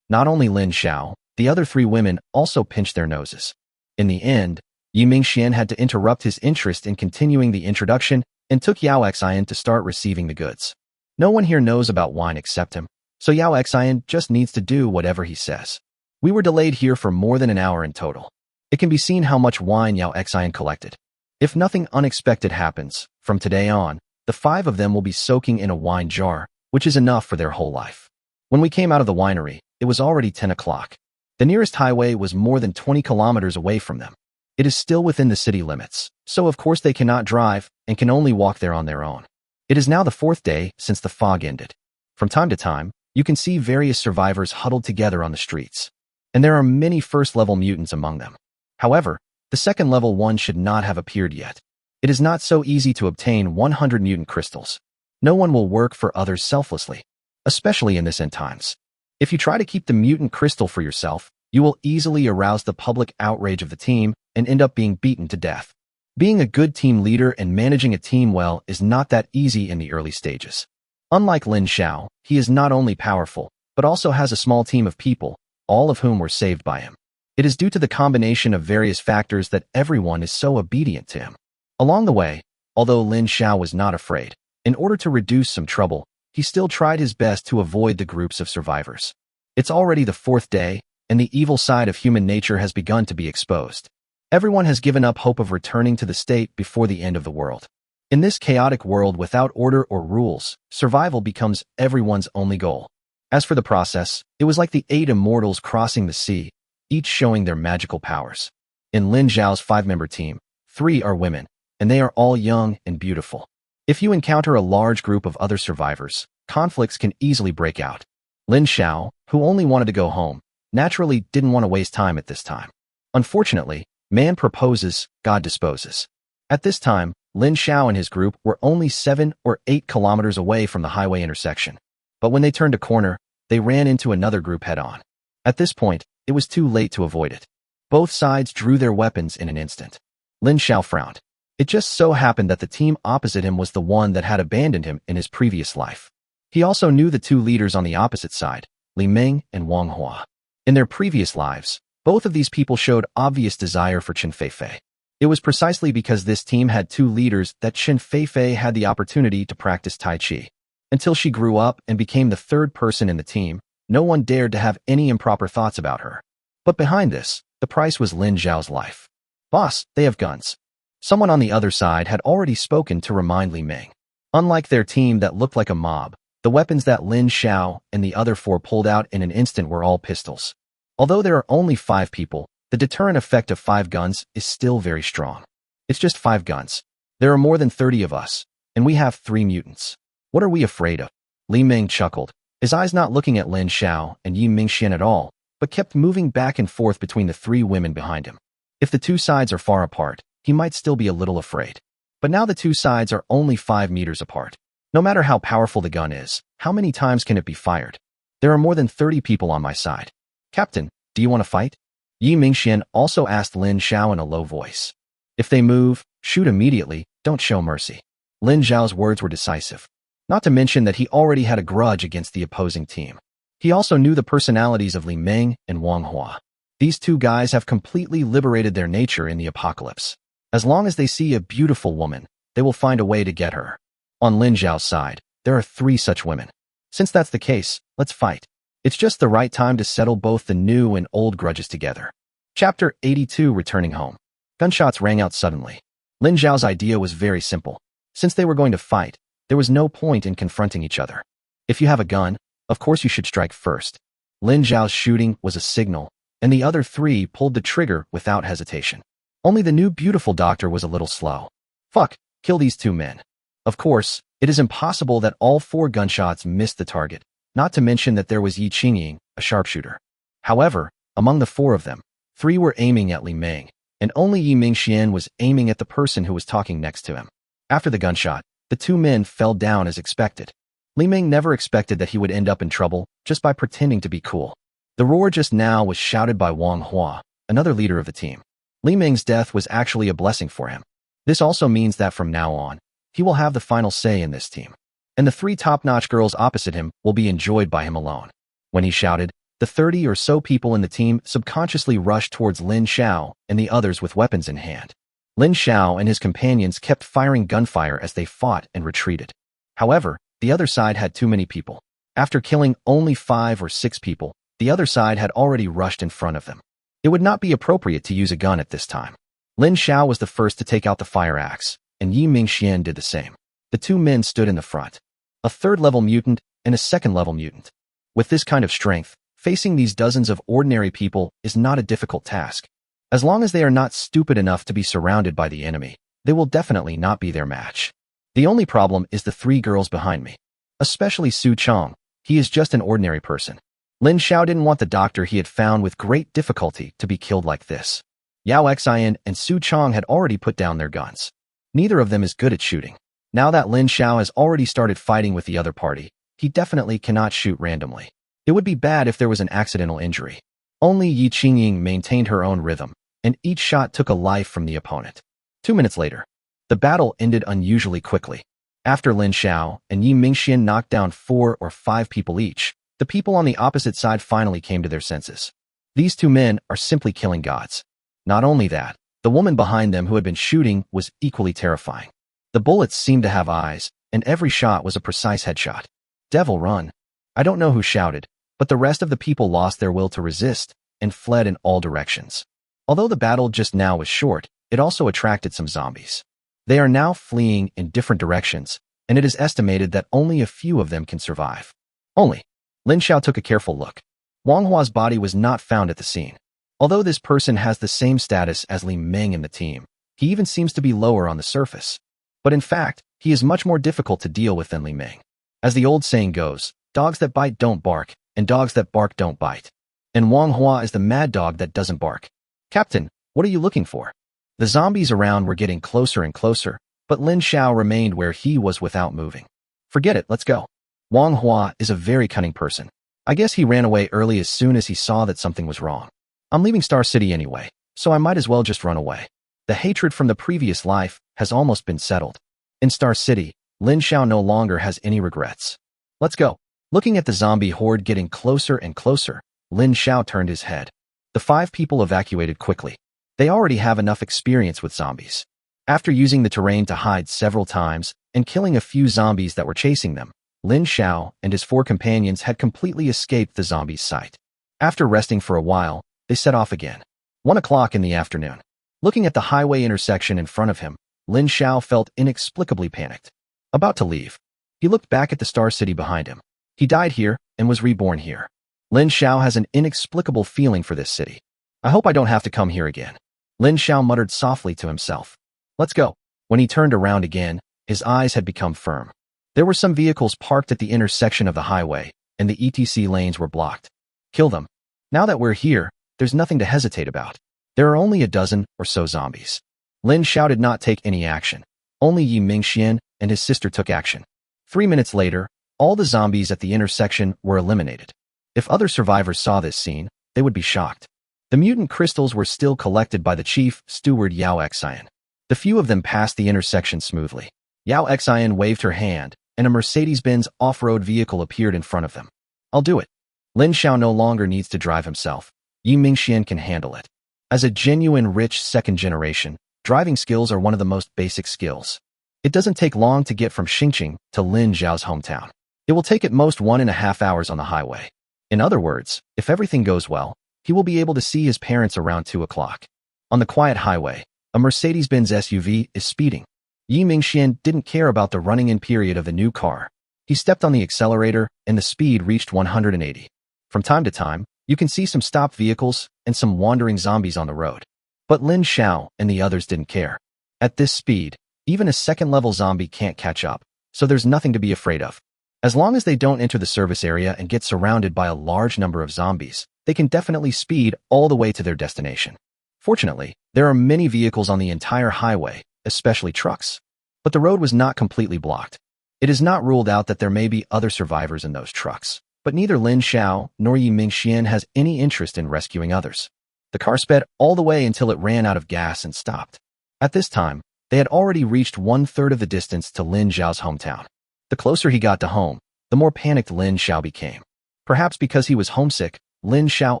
Not only Lin Xiao, the other 3 women also pinched their noses. In the end, Yi Mingxian had to interrupt his interest in continuing the introduction and took Yao Xian to start receiving the goods. No one here knows about wine except him, so Yao Xian just needs to do whatever he says. We were delayed here for more than an hour in total. It can be seen how much wine Yao Xian collected. If nothing unexpected happens, from today on, the 5 of them will be soaking in a wine jar, which is enough for their whole life. When we came out of the winery, it was already 10 o'clock. The nearest highway was more than 20 kilometers away from them. It is still within the city limits, so of course they cannot drive and can only walk there on their own. It is now the 4th day since the fog ended. From time to time, you can see various survivors huddled together on the streets. And there are many first-level mutants among them. However, the second-level one should not have appeared yet. It is not so easy to obtain 100 mutant crystals. No one will work for others selflessly, especially in this end times. If you try to keep the mutant crystal for yourself, you will easily arouse the public outrage of the team and end up being beaten to death. Being a good team leader and managing a team well is not that easy in the early stages. Unlike Lin Xiao, he is not only powerful, but also has a small team of people, all of whom were saved by him. It is due to the combination of various factors that everyone is so obedient to him. Along the way, although Lin Xiao was not afraid, in order to reduce some trouble, he still tried his best to avoid the groups of survivors. It's already the 4th day, and the evil side of human nature has begun to be exposed. Everyone has given up hope of returning to the state before the end of the world. In this chaotic world without order or rules, survival becomes everyone's only goal. As for the process, it was like the 8 immortals crossing the sea, each showing their magical powers. In Lin Xiao's 5-member team, 3 are women, and they are all young and beautiful. If you encounter a large group of other survivors, conflicts can easily break out. Lin Xiao, who only wanted to go home, naturally didn't want to waste time at this time. Unfortunately, man proposes, God disposes. At this time, Lin Xiao and his group were only 7 or 8 kilometers away from the highway intersection. But when they turned a corner, they ran into another group head-on. At this point, it was too late to avoid it. Both sides drew their weapons in an instant. Lin Xiao frowned. It just so happened that the team opposite him was the one that had abandoned him in his previous life. He also knew the 2 leaders on the opposite side, Li Ming and Manhwa. In their previous lives, both of these people showed obvious desire for Chen Feifei. It was precisely because this team had 2 leaders that Chen Feifei had the opportunity to practice Tai Chi. Until she grew up and became the 3rd person in the team, no one dared to have any improper thoughts about her. But behind this, the price was Lin Xiao's life. Boss, they have guns. Someone on the other side had already spoken to remind Li Ming. Unlike their team that looked like a mob, the weapons that Lin Xiao and the other 4 pulled out in an instant were all pistols. Although there are only 5 people, the deterrent effect of 5 guns is still very strong. It's just 5 guns. There are more than 30 of us, and we have 3 mutants. What are we afraid of? Li Ming chuckled, his eyes not looking at Lin Xiao and Yi Mingxian at all, but kept moving back and forth between the 3 women behind him. If the 2 sides are far apart, he might still be a little afraid. But now the 2 sides are only 5 meters apart. No matter how powerful the gun is, how many times can it be fired? There are more than 30 people on my side. Captain, do you want to fight? Yi Mingxian also asked Lin Xiao in a low voice. If they move, shoot immediately, don't show mercy. Lin Xiao's words were decisive. Not to mention that he already had a grudge against the opposing team. He also knew the personalities of Li Ming and Wang Hua. These two guys have completely liberated their nature in the apocalypse. As long as they see a beautiful woman, they will find a way to get her. On Lin Xiao's side, there are 3 such women. Since that's the case, let's fight. It's just the right time to settle both the new and old grudges together. Chapter 82, Returning Home. Gunshots rang out suddenly. Lin Xiao's idea was very simple. Since they were going to fight, there was no point in confronting each other. If you have a gun, of course you should strike first. Lin Xiao's shooting was a signal, and the other 3 pulled the trigger without hesitation. Only the new beautiful doctor was a little slow. Fuck, kill these 2 men. Of course, it is impossible that all 4 gunshots missed the target, not to mention that there was Yi Qingying, a sharpshooter. However, among the 4 of them, 3 were aiming at Li Ming, and only Yi Mingxian was aiming at the person who was talking next to him. After the gunshot, the 2 men fell down as expected. Li Ming never expected that he would end up in trouble just by pretending to be cool. The roar just now was shouted by Wang Hua, another leader of the team. Li Ming's death was actually a blessing for him. This also means that from now on, he will have the final say in this team. And the 3 top-notch girls opposite him will be enjoyed by him alone. When he shouted, the 30 or so people in the team subconsciously rushed towards Lin Xiao and the others with weapons in hand. Lin Xiao and his companions kept firing gunfire as they fought and retreated. However, the other side had too many people. After killing only 5 or 6 people, the other side had already rushed in front of them. It would not be appropriate to use a gun at this time. Lin Xiao was the first to take out the fire axe, and Yi Mingxian did the same. The 2 men stood in the front. A 3rd-level mutant and a 2nd-level mutant. With this kind of strength, facing these dozens of ordinary people is not a difficult task. As long as they are not stupid enough to be surrounded by the enemy, they will definitely not be their match. The only problem is the 3 girls behind me. Especially Su Chong, he is just an ordinary person. Lin Xiao didn't want the doctor he had found with great difficulty to be killed like this. Yao Xian and Su Chong had already put down their guns. Neither of them is good at shooting. Now that Lin Xiao has already started fighting with the other party, he definitely cannot shoot randomly. It would be bad if there was an accidental injury. Only Yi Qingying maintained her own rhythm, and each shot took a life from the opponent. 2 minutes later, the battle ended unusually quickly. After Lin Xiao and Yi Mingxian knocked down 4 or 5 people each, the people on the opposite side finally came to their senses. These 2 men are simply killing gods. Not only that, the woman behind them who had been shooting was equally terrifying. The bullets seemed to have eyes, and every shot was a precise headshot. Devil run. I don't know who shouted, but the rest of the people lost their will to resist and fled in all directions. Although the battle just now was short, it also attracted some zombies. They are now fleeing in different directions, and it is estimated that only a few of them can survive. Only. Lin Xiao took a careful look. Wang Hua's body was not found at the scene. Although this person has the same status as Li Ming in the team, he even seems to be lower on the surface. But in fact, he is much more difficult to deal with than Li Ming. As the old saying goes, dogs that bite don't bark, and dogs that bark don't bite. And Wang Hua is the mad dog that doesn't bark. Captain, what are you looking for? The zombies around were getting closer and closer, but Lin Xiao remained where he was without moving. Forget it, let's go. Wang Hua is a very cunning person. I guess he ran away early as soon as he saw that something was wrong. I'm leaving Star City anyway, so I might as well just run away. The hatred from the previous life has almost been settled. In Star City, Lin Xiao no longer has any regrets. Let's go. Looking at the zombie horde getting closer and closer, Lin Xiao turned his head. The 5 people evacuated quickly. They already have enough experience with zombies. After using the terrain to hide several times and killing a few zombies that were chasing them, Lin Xiao and his 4 companions had completely escaped the zombies' sight. After resting for a while, they set off again. 1 o'clock in the afternoon. Looking at the highway intersection in front of him, Lin Xiao felt inexplicably panicked. About to leave, he looked back at the Star City behind him. He died here and was reborn here. Lin Xiao has an inexplicable feeling for this city. I hope I don't have to come here again. Lin Xiao muttered softly to himself. Let's go. When he turned around again, his eyes had become firm. There were some vehicles parked at the intersection of the highway, and the ETC lanes were blocked. Kill them. Now that we're here, there's nothing to hesitate about. There are only a dozen or so zombies. Lin Xiao did not take any action. Only Yi Mingxian and his sister took action. 3 minutes later, all the zombies at the intersection were eliminated. If other survivors saw this scene, they would be shocked. The mutant crystals were still collected by the chief steward Yao Xian. The few of them passed the intersection smoothly. Yao Xian waved her hand, and a Mercedes-Benz off-road vehicle appeared in front of them. I'll do it. Lin Xiao no longer needs to drive himself. Yi Mingxian can handle it. As a genuine rich second generation, driving skills are one of the most basic skills. It doesn't take long to get from Xingqing to Lin Xiao's hometown. It will take at most 1.5 hours on the highway. In other words, if everything goes well, he will be able to see his parents around 2 o'clock. On the quiet highway, a Mercedes-Benz SUV is speeding. Yi Mingxian didn't care about the running-in period of the new car. He stepped on the accelerator, and the speed reached 180. From time to time, you can see some stopped vehicles and some wandering zombies on the road. But Lin Xiao and the others didn't care. At this speed, even a second-level zombie can't catch up, so there's nothing to be afraid of. As long as they don't enter the service area and get surrounded by a large number of zombies, they can definitely speed all the way to their destination. Fortunately, there are many vehicles on the entire highway, especially trucks. But the road was not completely blocked. It is not ruled out that there may be other survivors in those trucks, but neither Lin Xiao nor Yi Mingxian has any interest in rescuing others. The car sped all the way until it ran out of gas and stopped. At this time, they had already reached 1/3 of the distance to Lin Xiao's hometown. The closer he got to home, the more panicked Lin Xiao became. Perhaps because he was homesick, Lin Xiao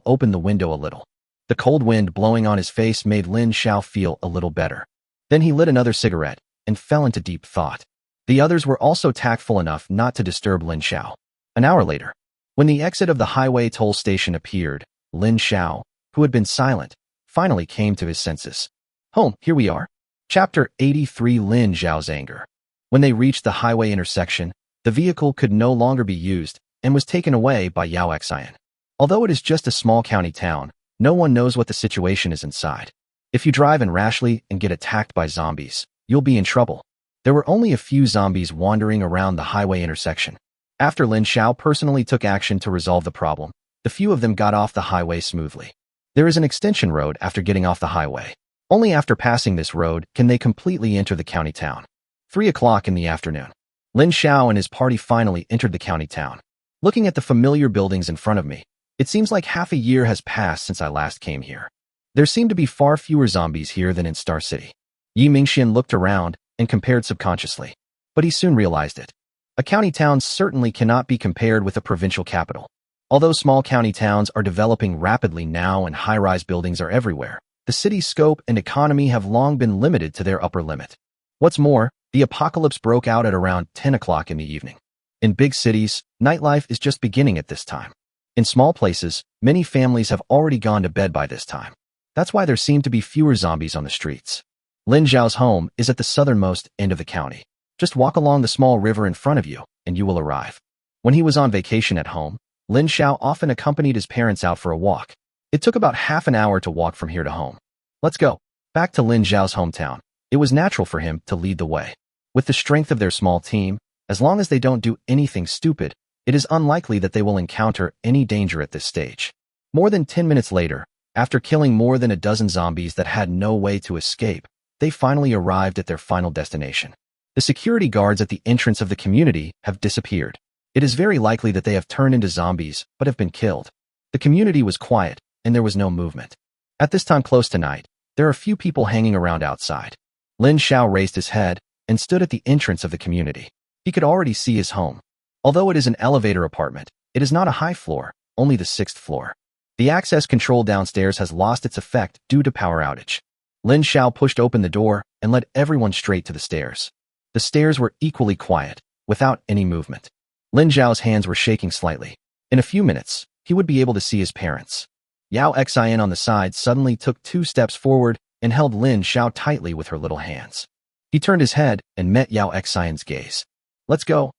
opened the window a little. The cold wind blowing on his face made Lin Xiao feel a little better. Then he lit another cigarette and fell into deep thought. The others were also tactful enough not to disturb Lin Xiao. An hour later, when the exit of the highway toll station appeared, Lin Xiao, who had been silent, finally came to his senses. Home, here we are. Chapter 83 Lin Xiao's anger. When they reached the highway intersection, the vehicle could no longer be used and was taken away by Yao Xian. Although it is just a small county town, no one knows what the situation is inside. If you drive in rashly and get attacked by zombies, you'll be in trouble. There were only a few zombies wandering around the highway intersection. After Lin Xiao personally took action to resolve the problem, the few of them got off the highway smoothly. There is an extension road after getting off the highway. Only after passing this road can they completely enter the county town. 3 o'clock in the afternoon. Lin Xiao and his party finally entered the county town. Looking at the familiar buildings in front of me, it seems like half a year has passed since I last came here. There seem to be far fewer zombies here than in Star City. Yi Mingxian looked around and compared subconsciously, but he soon realized it. A county town certainly cannot be compared with a provincial capital. Although small county towns are developing rapidly now and high-rise buildings are everywhere, the city's scope and economy have long been limited to their upper limit. What's more, the apocalypse broke out at around 10 o'clock in the evening. In big cities, nightlife is just beginning at this time. In small places, many families have already gone to bed by this time. That's why there seem to be fewer zombies on the streets. Lin Xiao's home is at the southernmost end of the county. Just walk along the small river in front of you, and you will arrive. When he was on vacation at home, Lin Xiao often accompanied his parents out for a walk. It took about half an hour to walk from here to home. Let's go. Back to Lin Xiao's hometown. It was natural for him to lead the way. With the strength of their small team, as long as they don't do anything stupid, it is unlikely that they will encounter any danger at this stage. More than 10 minutes later, after killing more than a dozen zombies that had no way to escape, they finally arrived at their final destination. The security guards at the entrance of the community have disappeared. It is very likely that they have turned into zombies but have been killed. The community was quiet, and there was no movement. At this time close to night, there are few people hanging around outside. Lin Xiao raised his head and stood at the entrance of the community. He could already see his home. Although it is an elevator apartment, it is not a high floor, only the 6th floor. The access control downstairs has lost its effect due to power outage. Lin Xiao pushed open the door and led everyone straight to the stairs. The stairs were equally quiet, without any movement. Lin Xiao's hands were shaking slightly. In a few minutes, he would be able to see his parents. Yao Xian on the side suddenly took 2 steps forward and held Lin Xiao tightly with her little hands. He turned his head and met Yao Xian's gaze. Let's go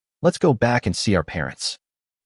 back and see our parents.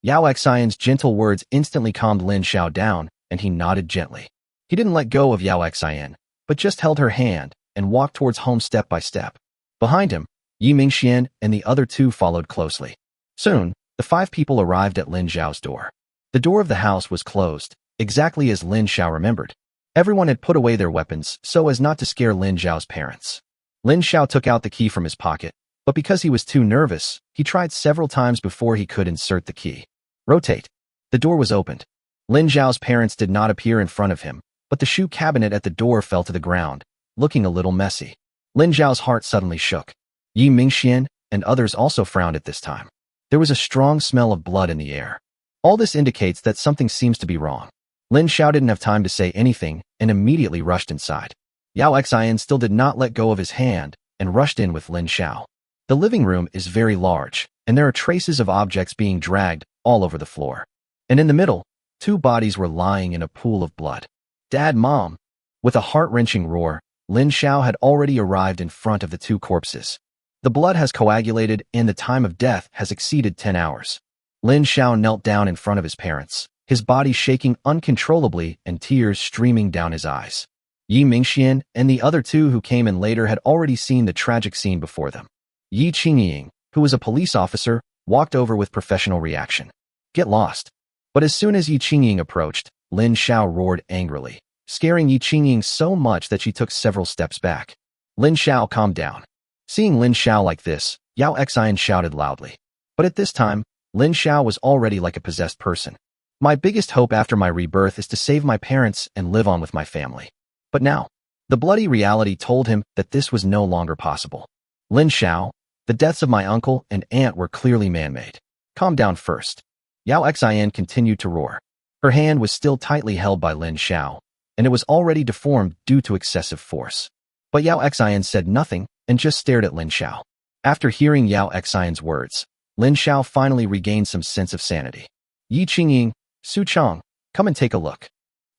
Yao Xian's gentle words instantly calmed Lin Xiao down, and he nodded gently. He didn't let go of Yao Xian, but just held her hand and walked towards home step by step. Behind him, Yi Mingxian and the other 2 followed closely. Soon, the 5 people arrived at Lin Xiao's door. The door of the house was closed, exactly as Lin Xiao remembered. Everyone had put away their weapons so as not to scare Lin Xiao's parents. Lin Xiao took out the key from his pocket, but because he was too nervous, he tried several times before he could insert the key. Rotate. The door was opened. Lin Xiao's parents did not appear in front of him, but the shoe cabinet at the door fell to the ground, looking a little messy. Lin Xiao's heart suddenly shook. Yi Mingxian and others also frowned at this time. There was a strong smell of blood in the air. All this indicates that something seems to be wrong. Lin Xiao didn't have time to say anything and immediately rushed inside. Yao Xian still did not let go of his hand and rushed in with Lin Xiao. The living room is very large, and there are traces of objects being dragged all over the floor. And in the middle, two bodies were lying in a pool of blood. Dad, Mom! With a heart-wrenching roar, Lin Xiao had already arrived in front of the two corpses. The blood has coagulated and the time of death has exceeded 10 hours. Lin Xiao knelt down in front of his parents, his body shaking uncontrollably and tears streaming down his eyes. Yi Mingxian and the other two who came in later had already seen the tragic scene before them. Yi Qingying, who was a police officer, walked over with professional reaction. Get lost. But as soon as Yi Qingying approached, Lin Xiao roared angrily, scaring Yi Qingying so much that she took several steps back. Lin Xiao calmed down. Seeing Lin Xiao like this, Yao Xian shouted loudly. But at this time, Lin Xiao was already like a possessed person. My biggest hope after my rebirth is to save my parents and live on with my family. But now, the bloody reality told him that this was no longer possible. Lin Xiao, the deaths of my uncle and aunt were clearly man-made. Calm down first. Yao Xian continued to roar. Her hand was still tightly held by Lin Xiao, and it was already deformed due to excessive force. But Yao Xian said nothing and just stared at Lin Xiao. After hearing Yao Xian's words, Lin Xiao finally regained some sense of sanity. Yi Qingying, Su Chang, come and take a look.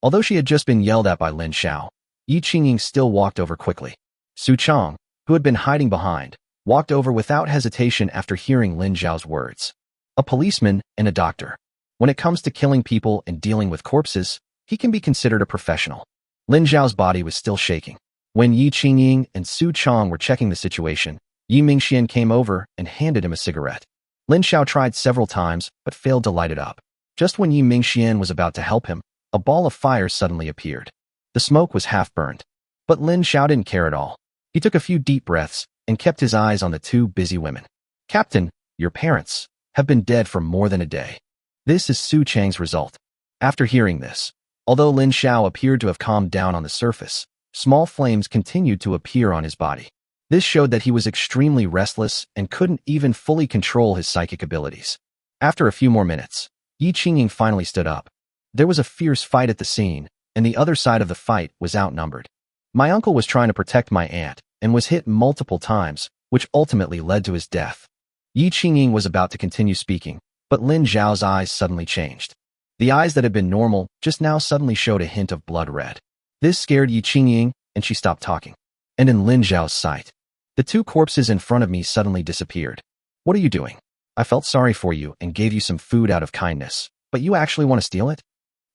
Although she had just been yelled at by Lin Xiao, Yi Qingying still walked over quickly. Su Chang, who had been hiding behind, walked over without hesitation after hearing Lin Xiao's words. A policeman and a doctor. When it comes to killing people and dealing with corpses, he can be considered a professional. Lin Xiao's body was still shaking. When Yi Qingying and Su Chang were checking the situation, Yi Mingxian came over and handed him a cigarette. Lin Xiao tried several times but failed to light it up. Just when Yi Mingxian was about to help him, a ball of fire suddenly appeared. The smoke was half burned. But Lin Xiao didn't care at all. He took a few deep breaths and kept his eyes on the two busy women. Captain, your parents have been dead for more than a day. This is Su Chang's result. After hearing this, although Lin Xiao appeared to have calmed down on the surface, small flames continued to appear on his body. This showed that he was extremely restless and couldn't even fully control his psychic abilities. After a few more minutes, Yi Qingying finally stood up. There was a fierce fight at the scene, and the other side of the fight was outnumbered. My uncle was trying to protect my aunt and was hit multiple times, which ultimately led to his death. Yi Qingying was about to continue speaking, but Lin Xiao's eyes suddenly changed. The eyes that had been normal just now suddenly showed a hint of blood red. This scared Yi Qingying, and she stopped talking. And in Lin Xiao's sight, the two corpses in front of me suddenly disappeared. What are you doing? I felt sorry for you and gave you some food out of kindness, but you actually want to steal it?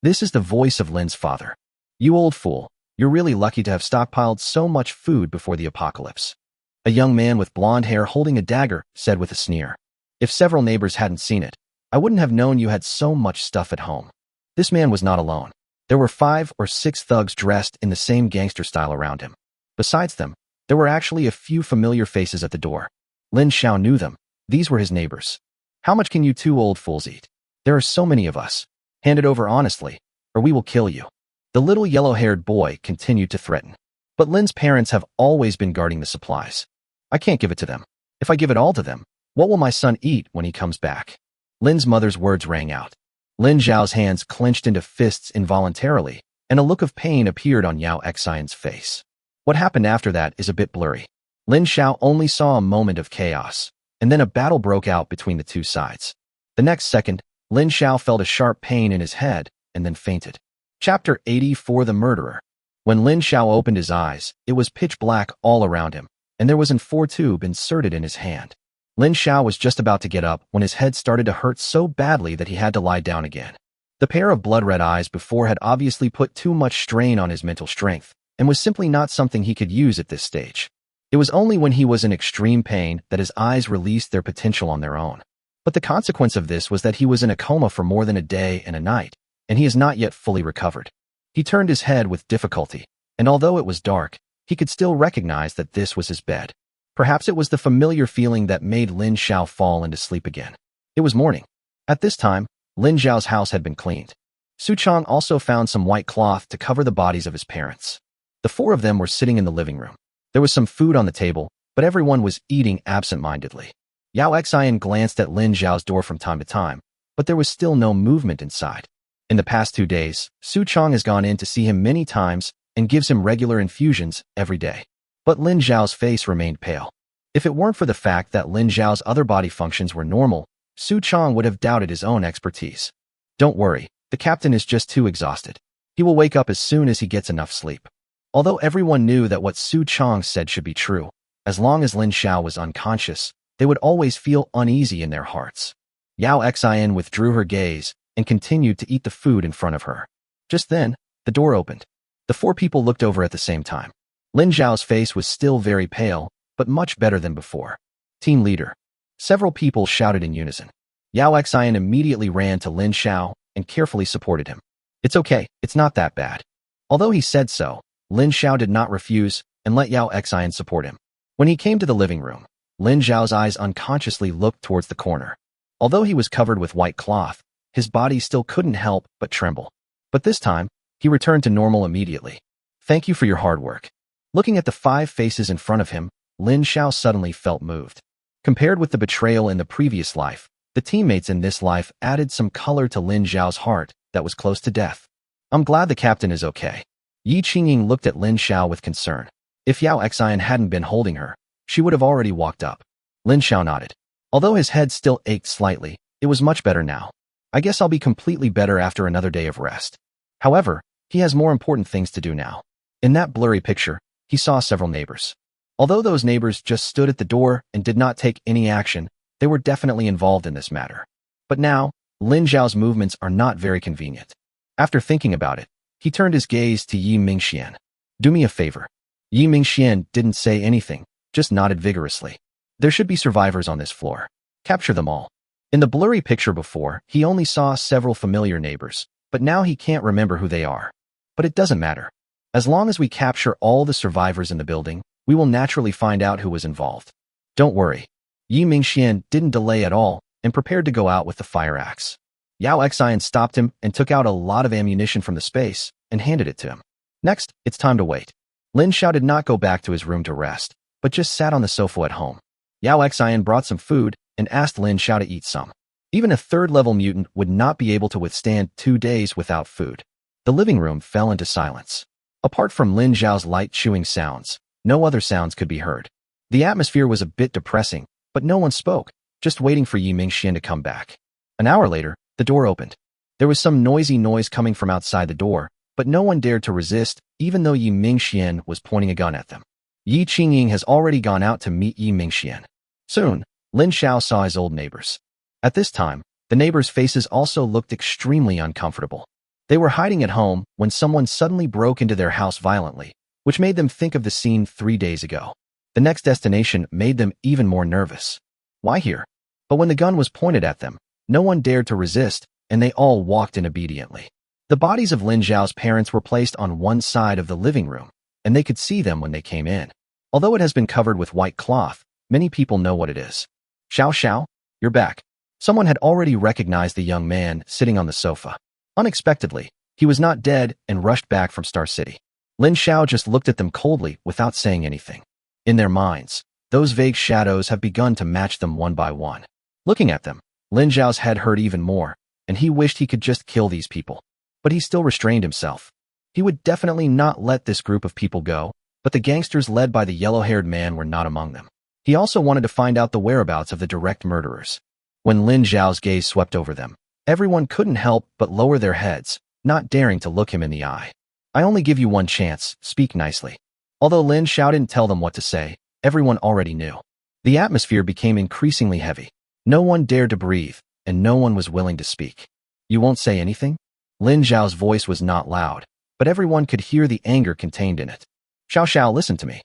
This is the voice of Lin's father. You old fool, you're really lucky to have stockpiled so much food before the apocalypse. A young man with blonde hair holding a dagger said with a sneer. If several neighbors hadn't seen it, I wouldn't have known you had so much stuff at home. This man was not alone. There were 5 or 6 thugs dressed in the same gangster style around him. Besides them, there were actually a few familiar faces at the door. Lin Xiao knew them. These were his neighbors. How much can you two old fools eat? There are so many of us. Hand it over honestly, or we will kill you. The little yellow-haired boy continued to threaten. But Lin's parents have always been guarding the supplies. I can't give it to them. If I give it all to them, what will my son eat when he comes back? Lin's mother's words rang out. Lin Xiao's hands clenched into fists involuntarily, and a look of pain appeared on Yao Xian's face. What happened after that is a bit blurry. Lin Xiao only saw a moment of chaos, and then a battle broke out between the two sides. The next second, Lin Xiao felt a sharp pain in his head and then fainted. Chapter 84: The Murderer. When Lin Xiao opened his eyes, it was pitch black all around him, and there was an IV tube inserted in his hand. Lin Xiao was just about to get up when his head started to hurt so badly that he had to lie down again. The pair of blood-red eyes before had obviously put too much strain on his mental strength, and was simply not something he could use at this stage. It was only when he was in extreme pain that his eyes released their potential on their own. But the consequence of this was that he was in a coma for more than a day and a night, and he is not yet fully recovered. He turned his head with difficulty, and although it was dark, he could still recognize that this was his bed. Perhaps it was the familiar feeling that made Lin Xiao fall into sleep again. It was morning. At this time, Lin Xiao's house had been cleaned. Su Chang also found some white cloth to cover the bodies of his parents. The 4 of them were sitting in the living room. There was some food on the table, but everyone was eating absent-mindedly. Yao Xian glanced at Lin Xiao's door from time to time, but there was still no movement inside. In the past 2 days, Su Chong has gone in to see him many times and gives him regular infusions every day. But Lin Xiao's face remained pale. If it weren't for the fact that Lin Xiao's other body functions were normal, Su Chong would have doubted his own expertise. Don't worry, the captain is just too exhausted. He will wake up as soon as he gets enough sleep. Although everyone knew that what Su Chong said should be true, as long as Lin Xiao was unconscious, they would always feel uneasy in their hearts. Yao Xian withdrew her gaze and continued to eat the food in front of her. Just then, the door opened. The 4 people looked over at the same time. Lin Xiao's face was still very pale, but much better than before. Team leader. Several people shouted in unison. Yao Xian immediately ran to Lin Xiao and carefully supported him. It's okay, it's not that bad. Although he said so, Lin Xiao did not refuse and let Yao Xian support him. When he came to the living room, Lin Xiao's eyes unconsciously looked towards the corner. Although he was covered with white cloth, his body still couldn't help but tremble. But this time, he returned to normal immediately. Thank you for your hard work. Looking at the 5 faces in front of him, Lin Xiao suddenly felt moved. Compared with the betrayal in the previous life, the teammates in this life added some color to Lin Xiao's heart that was close to death. I'm glad the captain is okay. Yi Qingying looked at Lin Xiao with concern. If Yao Xian hadn't been holding her, she would have already walked up. Lin Xiao nodded. Although his head still ached slightly, it was much better now. I guess I'll be completely better after another day of rest. However, he has more important things to do now. In that blurry picture, he saw several neighbors. Although those neighbors just stood at the door and did not take any action, they were definitely involved in this matter. But now, Lin Xiao's movements are not very convenient. After thinking about it, he turned his gaze to Yi Mingxian. Do me a favor. Yi Mingxian didn't say anything, just nodded vigorously. There should be survivors on this floor. Capture them all. In the blurry picture before, he only saw several familiar neighbors, but now he can't remember who they are. But it doesn't matter. As long as we capture all the survivors in the building, we will naturally find out who was involved. Don't worry. Yi Mingxian didn't delay at all and prepared to go out with the fire axe. Yao Xian stopped him and took out a lot of ammunition from the space and handed it to him. Next, it's time to wait. Lin Xiao did not go back to his room to rest, but just sat on the sofa at home. Yao Xian brought some food and asked Lin Xiao to eat some. Even a 3rd-level mutant would not be able to withstand 2 days without food. The living room fell into silence. Apart from Lin Xiao's light chewing sounds, no other sounds could be heard. The atmosphere was a bit depressing, but no one spoke, just waiting for Yi Mingxian to come back. An hour later, the door opened. There was some noisy noise coming from outside the door, but no one dared to resist, even though Yi Mingxian was pointing a gun at them. Yi Qingying has already gone out to meet Yi Mingxian. Soon, Lin Xiao saw his old neighbors. At this time, the neighbors' faces also looked extremely uncomfortable. They were hiding at home when someone suddenly broke into their house violently, which made them think of the scene 3 days ago. The next destination made them even more nervous. Why here? But when the gun was pointed at them, no one dared to resist, and they all walked in obediently. The bodies of Lin Xiao's parents were placed on one side of the living room, and they could see them when they came in. Although it has been covered with white cloth, many people know what it is. Xiao Xiao, you're back. Someone had already recognized the young man sitting on the sofa. Unexpectedly, he was not dead and rushed back from Star City. Lin Xiao just looked at them coldly without saying anything. In their minds, those vague shadows have begun to match them one by one. Looking at them, Lin Xiao's head hurt even more, and he wished he could just kill these people. But he still restrained himself. He would definitely not let this group of people go, but the gangsters led by the yellow-haired man were not among them. He also wanted to find out the whereabouts of the direct murderers. When Lin Xiao's gaze swept over them, everyone couldn't help but lower their heads, not daring to look him in the eye. I only give you one chance, speak nicely. Although Lin Xiao didn't tell them what to say, everyone already knew. The atmosphere became increasingly heavy. No one dared to breathe, and no one was willing to speak. You won't say anything? Lin Xiao's voice was not loud, but everyone could hear the anger contained in it. Xiao Xiao, listen to me.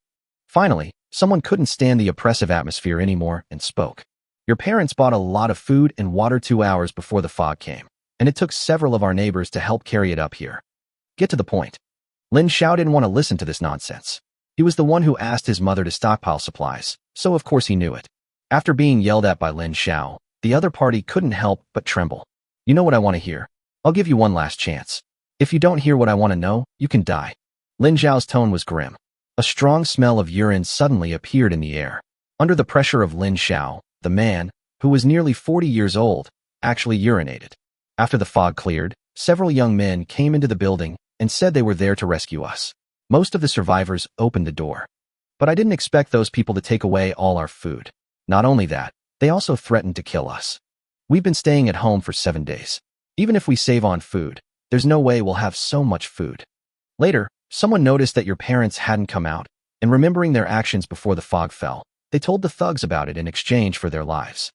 Finally, someone couldn't stand the oppressive atmosphere anymore and spoke. Your parents bought a lot of food and water 2 hours before the fog came, and it took several of our neighbors to help carry it up here. Get to the point. Lin Xiao didn't want to listen to this nonsense. He was the one who asked his mother to stockpile supplies, so of course he knew it. After being yelled at by Lin Xiao, the other party couldn't help but tremble. You know what I want to hear? I'll give you one last chance. If you don't hear what I want to know, you can die. Lin Xiao's tone was grim. A strong smell of urine suddenly appeared in the air. Under the pressure of Lin Xiao, the man, who was nearly 40 years old, actually urinated. After the fog cleared, several young men came into the building and said they were there to rescue us. Most of the survivors opened the door. But I didn't expect those people to take away all our food. Not only that, they also threatened to kill us. We've been staying at home for 7 days. Even if we save on food, there's no way we'll have so much food. Later, someone noticed that your parents hadn't come out, and remembering their actions before the fog fell, they told the thugs about it in exchange for their lives.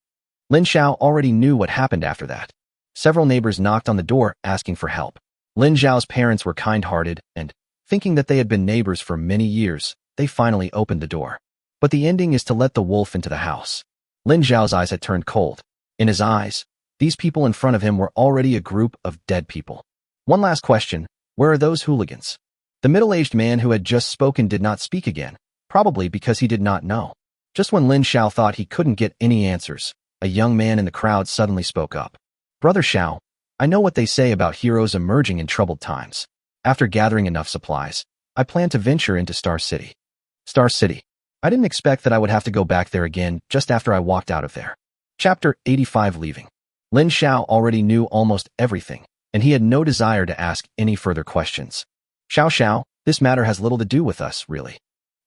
Lin Xiao already knew what happened after that. Several neighbors knocked on the door asking for help. Lin Xiao's parents were kind-hearted and, thinking that they had been neighbors for many years, they finally opened the door. But the ending is to let the wolf into the house. Lin Xiao's eyes had turned cold. In his eyes, these people in front of him were already a group of dead people. One last question, where are those hooligans? The middle-aged man who had just spoken did not speak again, probably because he did not know. Just when Lin Xiao thought he couldn't get any answers, a young man in the crowd suddenly spoke up. Brother Xiao, I know what they say about heroes emerging in troubled times. After gathering enough supplies, I plan to venture into Star City. Star City. I didn't expect that I would have to go back there again just after I walked out of there. Chapter 85 Leaving. Lin Xiao already knew almost everything, and he had no desire to ask any further questions. Xiao, this matter has little to do with us, really.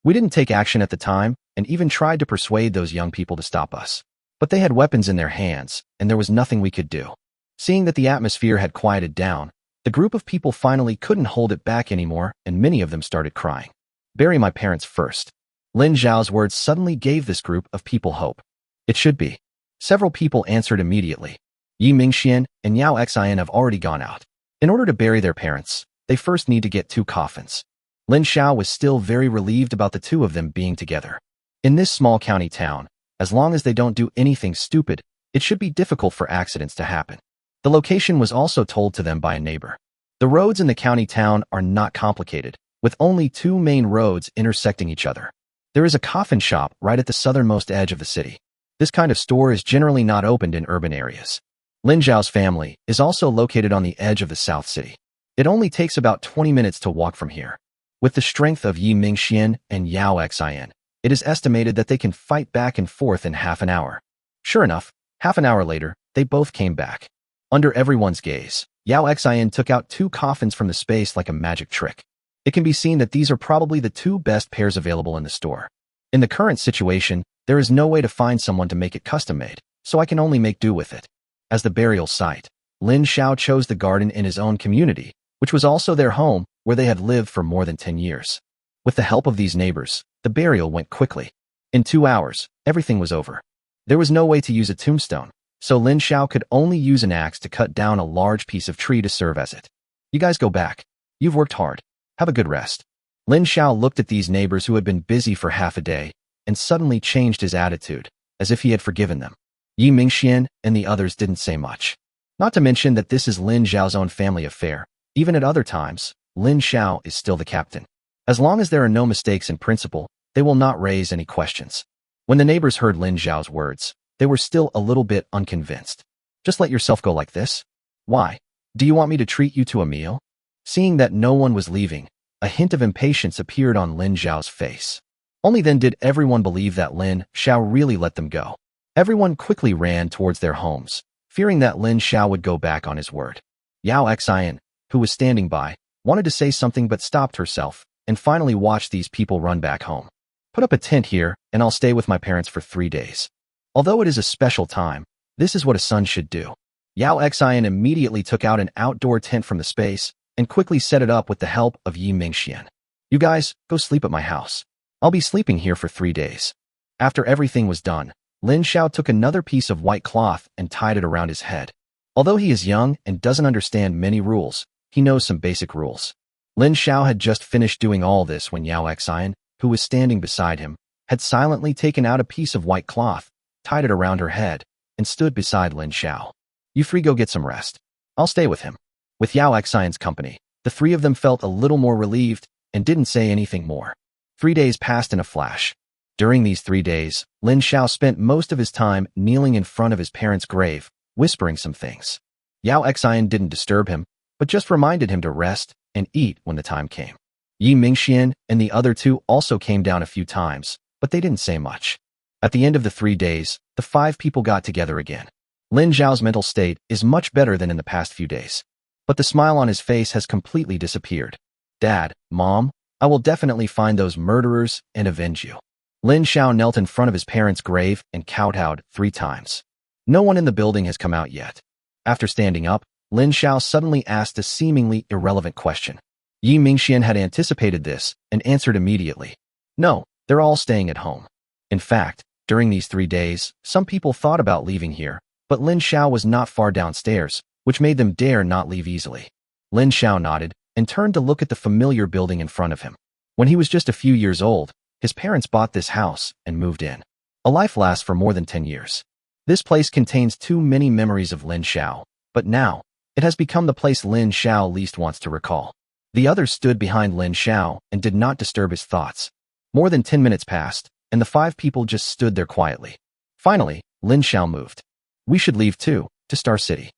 We didn't take action at the time, and even tried to persuade those young people to stop us. But they had weapons in their hands, and there was nothing we could do. Seeing that the atmosphere had quieted down, the group of people finally couldn't hold it back anymore, and many of them started crying. Bury my parents first. Lin Xiao's words suddenly gave this group of people hope. It should be. Several people answered immediately. Yi Mingxian and Yao Xian have already gone out. In order to bury their parents, they first need to get 2 coffins. Lin Xiao was still very relieved about the 2 of them being together. In this small county town, as long as they don't do anything stupid, it should be difficult for accidents to happen. The location was also told to them by a neighbor. The roads in the county town are not complicated, with only 2 main roads intersecting each other. There is a coffin shop right at the southernmost edge of the city. This kind of store is generally not opened in urban areas. Lin Xiao's family is also located on the edge of the South City. It only takes about 20 minutes to walk from here. With the strength of Yi Mingxian and Yao Xian, it is estimated that they can fight back and forth in half an hour. Sure enough, half an hour later, they both came back. Under everyone's gaze, Yao Xian took out 2 coffins from the space like a magic trick. It can be seen that these are probably the 2 best pairs available in the store. In the current situation, there is no way to find someone to make it custom-made, so I can only make do with it. As the burial site, Lin Xiao chose the garden in his own community, which was also their home, where they had lived for more than 10 years. With the help of these neighbors, the burial went quickly. In 2 hours, everything was over. There was no way to use a tombstone, so Lin Xiao could only use an axe to cut down a large piece of tree to serve as it. You guys go back. You've worked hard. Have a good rest. Lin Xiao looked at these neighbors who had been busy for half a day, and suddenly changed his attitude, as if he had forgiven them. Yi Mingxian and the others didn't say much. Not to mention that this is Lin Xiao's own family affair. Even at other times, Lin Xiao is still the captain. As long as there are no mistakes in principle, they will not raise any questions. When the neighbors heard Lin Xiao's words, they were still a little bit unconvinced. Just let yourself go like this? Why? Do you want me to treat you to a meal? Seeing that no one was leaving, a hint of impatience appeared on Lin Xiao's face. Only then did everyone believe that Lin Xiao really let them go. Everyone quickly ran towards their homes, fearing that Lin Xiao would go back on his word. Yao Xian, who was standing by, wanted to say something but stopped herself, and finally watched these people run back home. Put up a tent here, and I'll stay with my parents for 3 days. Although it is a special time, this is what a son should do. Yao Xian immediately took out an outdoor tent from the space, and quickly set it up with the help of Yi Mingxian. You guys, go sleep at my house. I'll be sleeping here for 3 days. After everything was done, Lin Xiao took another piece of white cloth and tied it around his head. Although he is young and doesn't understand many rules, he knows some basic rules. Lin Xiao had just finished doing all this when Yao Xian, who was standing beside him, had silently taken out a piece of white cloth, tied it around her head, and stood beside Lin Xiao. You 3 go get some rest. I'll stay with him. With Yao Xian's company, the 3 of them felt a little more relieved and didn't say anything more. 3 days passed in a flash. During these 3 days, Lin Xiao spent most of his time kneeling in front of his parents' grave, whispering some things. Yao Xian didn't disturb him, but just reminded him to rest and eat when the time came. Yi Mingxian and the other 2 also came down a few times, but they didn't say much. At the end of the 3 days, the 5 people got together again. Lin Xiao's mental state is much better than in the past few days. but the smile on his face has completely disappeared. Dad, Mom, I will definitely find those murderers and avenge you. Lin Xiao knelt in front of his parents' grave and kowtowed 3 times. No one in the building has come out yet. After standing up, Lin Xiao suddenly asked a seemingly irrelevant question. Yi Mingxian had anticipated this and answered immediately. No, they're all staying at home. In fact, during these 3 days, some people thought about leaving here, but Lin Xiao was not far downstairs, which made them dare not leave easily. Lin Xiao nodded and turned to look at the familiar building in front of him. When he was just a few years old, his parents bought this house and moved in. A life lasts for more than 10 years. This place contains too many memories of Lin Xiao, but now, it has become the place Lin Xiao least wants to recall. The others stood behind Lin Xiao and did not disturb his thoughts. More than 10 minutes passed, and the 5 people just stood there quietly. Finally, Lin Xiao moved. We should leave too, to Star City.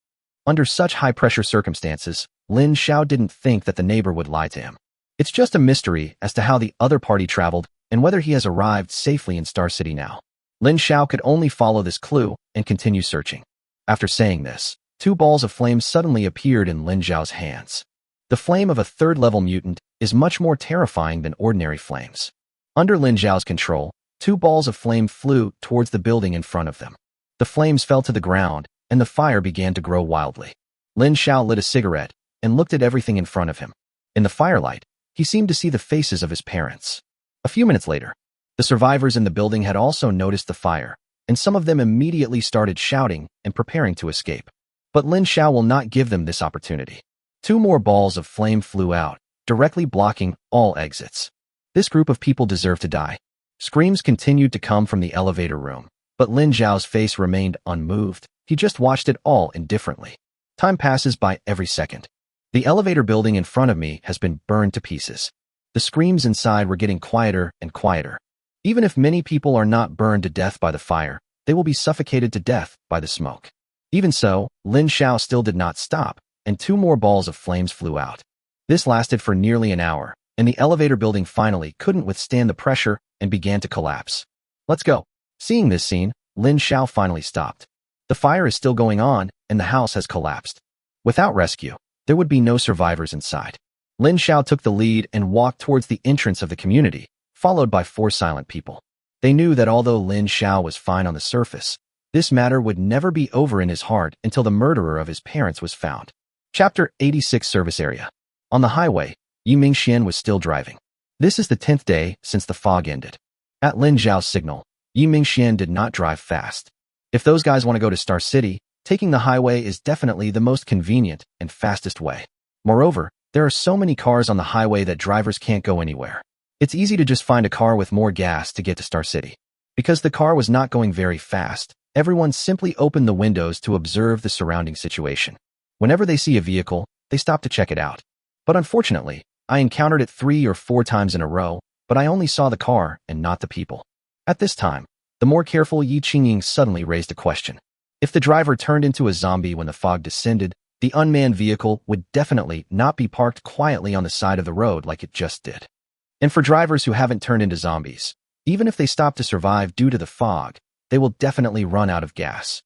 Under such high-pressure circumstances, Lin Xiao didn't think that the neighbor would lie to him. It's just a mystery as to how the other party traveled and whether he has arrived safely in Star City now. Lin Xiao could only follow this clue and continue searching. After saying this, 2 balls of flame suddenly appeared in Lin Xiao's hands. The flame of a 3rd-level mutant is much more terrifying than ordinary flames. Under Lin Xiao's control, 2 balls of flame flew towards the building in front of them. The flames fell to the ground, and the fire began to grow wildly. Lin Xiao lit a cigarette and looked at everything in front of him. In the firelight, he seemed to see the faces of his parents. A few minutes later, the survivors in the building had also noticed the fire, and some of them immediately started shouting and preparing to escape. But Lin Xiao will not give them this opportunity. 2 more balls of flame flew out, directly blocking all exits. This group of people deserve to die. Screams continued to come from the elevator room, but Lin Xiao's face remained unmoved. He just watched it all indifferently. Time passes by every second. The elevator building in front of me has been burned to pieces. The screams inside were getting quieter and quieter. Even if many people are not burned to death by the fire, they will be suffocated to death by the smoke. Even so, Lin Xiao still did not stop, and 2 more balls of flames flew out. This lasted for nearly an hour, and the elevator building finally couldn't withstand the pressure and began to collapse. Let's go. Seeing this scene, Lin Xiao finally stopped. The fire is still going on, and the house has collapsed. Without rescue, there would be no survivors inside. Lin Xiao took the lead and walked towards the entrance of the community, followed by 4 silent people. They knew that although Lin Xiao was fine on the surface, this matter would never be over in his heart until the murderer of his parents was found. Chapter 86 Service Area. On the highway, Yi Mingxian was still driving. This is the 10th day since the fog ended. At Lin Xiao's signal, Yi Mingxian did not drive fast. If those guys want to go to Star City, taking the highway is definitely the most convenient and fastest way. Moreover, there are so many cars on the highway that drivers can't go anywhere. It's easy to just find a car with more gas to get to Star City. Because the car was not going very fast, everyone simply opened the windows to observe the surrounding situation. Whenever they see a vehicle, they stop to check it out. But unfortunately, I encountered it 3 or 4 times in a row, but I only saw the car and not the people. At this time, the more careful Yi Qingying suddenly raised a question. If the driver turned into a zombie when the fog descended, the unmanned vehicle would definitely not be parked quietly on the side of the road like it just did. And for drivers who haven't turned into zombies, even if they stop to survive due to the fog, they will definitely run out of gas.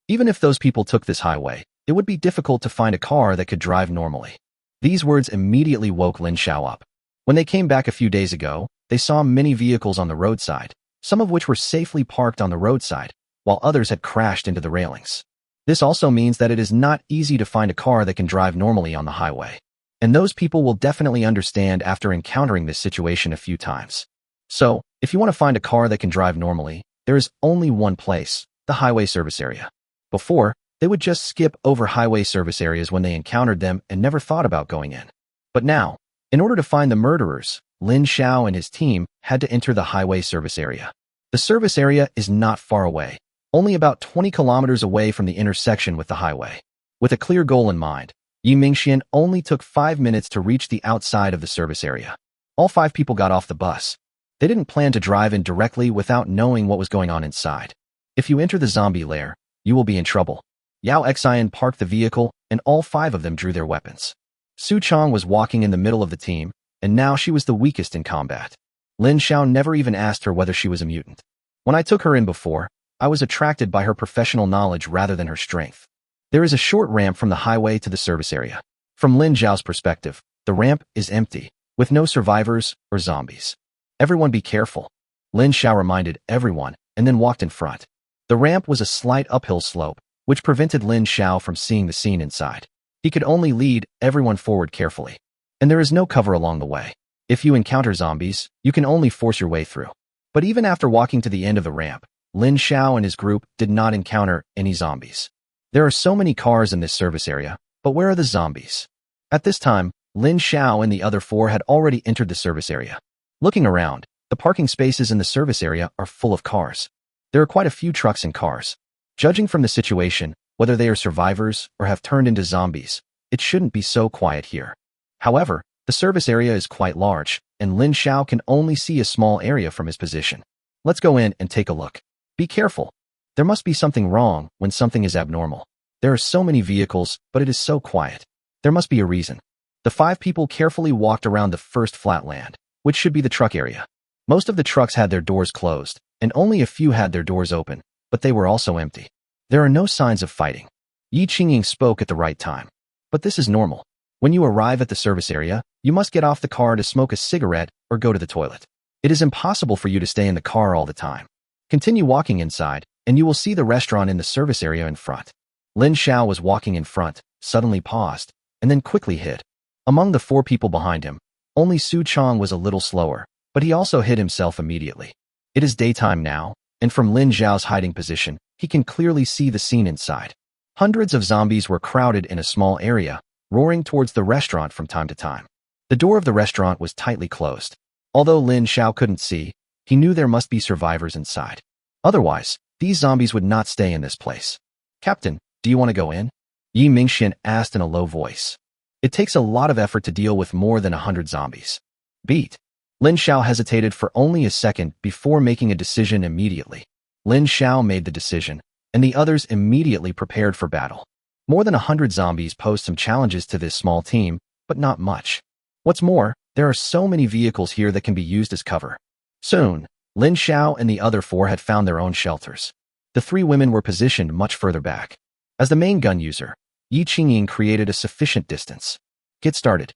Even if those people took this highway, it would be difficult to find a car that could drive normally. These words immediately woke Lin Xiao up. When they came back a few days ago, they saw many vehicles on the roadside, some of which were safely parked on the roadside, while others had crashed into the railings. This also means that it is not easy to find a car that can drive normally on the highway. And those people will definitely understand after encountering this situation a few times. So, if you want to find a car that can drive normally, there is only one place, the highway service area. Before, they would just skip over highway service areas when they encountered them and never thought about going in. But now, in order to find the murderers, Lin Xiao and his team had to enter the highway service area. The service area is not far away, only about 20 kilometers away from the intersection with the highway. With a clear goal in mind, Yi Mingxian only took 5 minutes to reach the outside of the service area. All 5 people got off the bus. They didn't plan to drive in directly without knowing what was going on inside. If you enter the zombie lair, you will be in trouble. Yao Xian parked the vehicle, and all 5 of them drew their weapons. Su Chong was walking in the middle of the team, and now she was the weakest in combat. Lin Xiao never even asked her whether she was a mutant. When I took her in before, I was attracted by her professional knowledge rather than her strength. There is a short ramp from the highway to the service area. From Lin Xiao's perspective, the ramp is empty, with no survivors or zombies. Everyone be careful. Lin Xiao reminded everyone and then walked in front. The ramp was a slight uphill slope, which prevented Lin Xiao from seeing the scene inside. He could only lead everyone forward carefully. And there is no cover along the way. If you encounter zombies, you can only force your way through. But even after walking to the end of the ramp, Lin Xiao and his group did not encounter any zombies. There are so many cars in this service area, but where are the zombies? At this time, Lin Xiao and the other four had already entered the service area. Looking around, the parking spaces in the service area are full of cars. There are quite a few trucks and cars. Judging from the situation, whether they are survivors or have turned into zombies, it shouldn't be so quiet here. However, the service area is quite large, and Lin Xiao can only see a small area from his position. Let's go in and take a look. Be careful. There must be something wrong when something is abnormal. There are so many vehicles, but it is so quiet. There must be a reason. The five people carefully walked around the first flat land, which should be the truck area. Most of the trucks had their doors closed, and only a few had their doors open, but they were also empty. There are no signs of fighting. Yi Qingying spoke at the right time. But this is normal. When you arrive at the service area, you must get off the car to smoke a cigarette or go to the toilet. It is impossible for you to stay in the car all the time. Continue walking inside, and you will see the restaurant in the service area in front. Lin Xiao was walking in front, suddenly paused, and then quickly hid. Among the four people behind him, only Su Chong was a little slower, but he also hid himself immediately. It is daytime now, and from Lin Xiao's hiding position, he can clearly see the scene inside. Hundreds of zombies were crowded in a small area, roaring towards the restaurant from time to time. The door of the restaurant was tightly closed. Although Lin Xiao couldn't see, he knew there must be survivors inside. Otherwise, these zombies would not stay in this place. Captain, do you want to go in? Yi Mingxian asked in a low voice. It takes a lot of effort to deal with more than 100 zombies. Beat. Lin Xiao hesitated for only a second before making a decision immediately. Lin Xiao made the decision, and the others immediately prepared for battle. More than 100 zombies posed some challenges to this small team, but not much. What's more, there are so many vehicles here that can be used as cover. Soon, Lin Xiao and the other four had found their own shelters. The three women were positioned much further back. As the main gun user, Yi Qingying created a sufficient distance. Get started.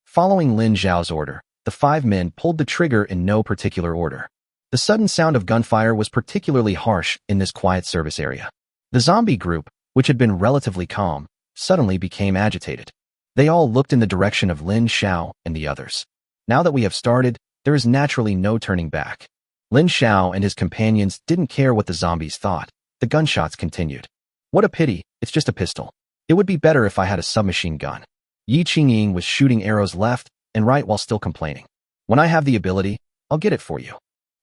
Following Lin Xiao's order, the five men pulled the trigger in no particular order. The sudden sound of gunfire was particularly harsh in this quiet service area. The zombie group, which had been relatively calm, suddenly became agitated. They all looked in the direction of Lin Xiao and the others. Now that we have started, there is naturally no turning back. Lin Xiao and his companions didn't care what the zombies thought. The gunshots continued. What a pity, it's just a pistol. It would be better if I had a submachine gun. Yi Qingying was shooting arrows left and right while still complaining. When I have the ability, I'll get it for you.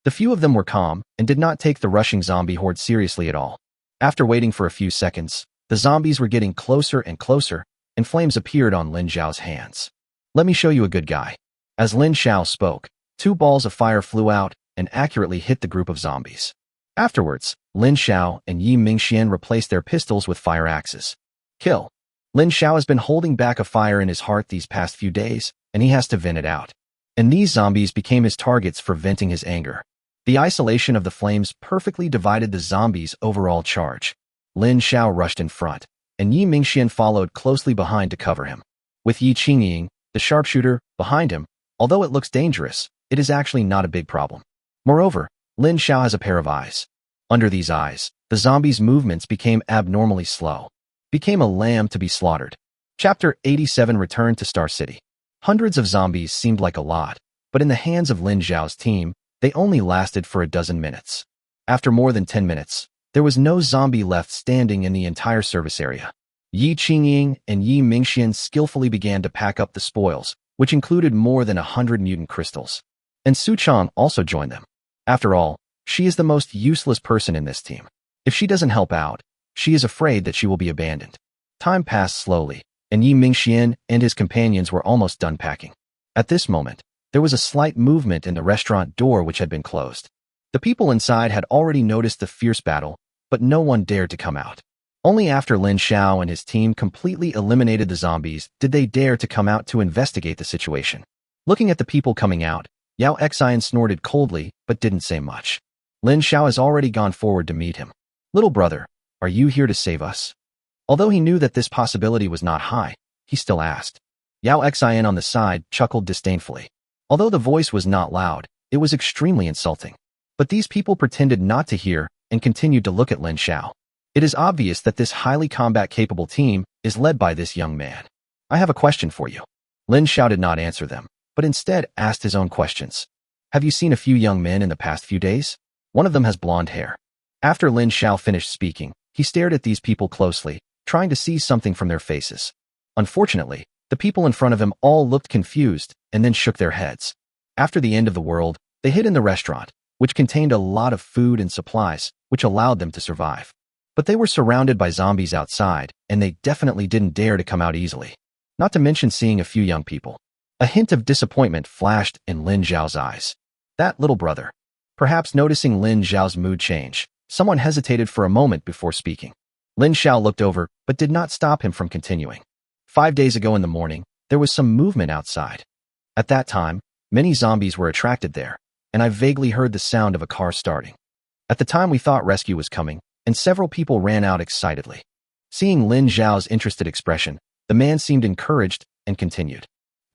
The few of them were calm and did not take the rushing zombie horde seriously at all. After waiting for a few seconds, the zombies were getting closer and closer, and flames appeared on Lin Xiao's hands. Let me show you a good guy. As Lin Xiao spoke, 2 balls of fire flew out and accurately hit the group of zombies. Afterwards, Lin Xiao and Yi Mingxian replaced their pistols with fire axes. Kill. Lin Xiao has been holding back a fire in his heart these past few days, and he has to vent it out. And these zombies became his targets for venting his anger. The isolation of the flames perfectly divided the zombies' overall charge. Lin Xiao rushed in front, and Yi Mingxian followed closely behind to cover him. With Yi Qingying, the sharpshooter, behind him, although it looks dangerous, it is actually not a big problem. Moreover, Lin Xiao has a pair of eyes. Under these eyes, the zombies' movements became abnormally slow. Became a lamb to be slaughtered. Chapter 87 Return to Star City. Hundreds of zombies seemed like a lot, but in the hands of Lin Xiao's team, they only lasted for a dozen minutes. After more than 10 minutes, there was no zombie left standing in the entire service area. Yi Qingying and Yi Mingxian skillfully began to pack up the spoils, which included more than 100 mutant crystals. And Su Chong also joined them. After all, she is the most useless person in this team. If she doesn't help out, she is afraid that she will be abandoned. Time passed slowly, and Yi Mingxian and his companions were almost done packing. At this moment, there was a slight movement in the restaurant door which had been closed. The people inside had already noticed the fierce battle, but no one dared to come out. Only after Lin Xiao and his team completely eliminated the zombies did they dare to come out to investigate the situation. Looking at the people coming out, Yao Xian snorted coldly but didn't say much. Lin Xiao has already gone forward to meet him. Little brother, are you here to save us? Although he knew that this possibility was not high, he still asked. Yao Xian on the side chuckled disdainfully. Although the voice was not loud, it was extremely insulting. But these people pretended not to hear and continued to look at Lin Xiao. It is obvious that this highly combat-capable team is led by this young man. I have a question for you. Lin Xiao did not answer them, but instead asked his own questions. Have you seen a few young men in the past few days? One of them has blonde hair. After Lin Xiao finished speaking, he stared at these people closely, trying to see something from their faces. Unfortunately, the people in front of him all looked confused and then shook their heads. After the end of the world, they hid in the restaurant, which contained a lot of food and supplies, which allowed them to survive. But they were surrounded by zombies outside, and they definitely didn't dare to come out easily. Not to mention seeing a few young people. A hint of disappointment flashed in Lin Xiao's eyes. That little brother. Perhaps noticing Lin Xiao's mood change, someone hesitated for a moment before speaking. Lin Xiao looked over, but did not stop him from continuing. 5 days ago in the morning, there was some movement outside. At that time, many zombies were attracted there, and I vaguely heard the sound of a car starting. At the time we thought rescue was coming, and several people ran out excitedly. Seeing Lin Xiao's interested expression, the man seemed encouraged and continued.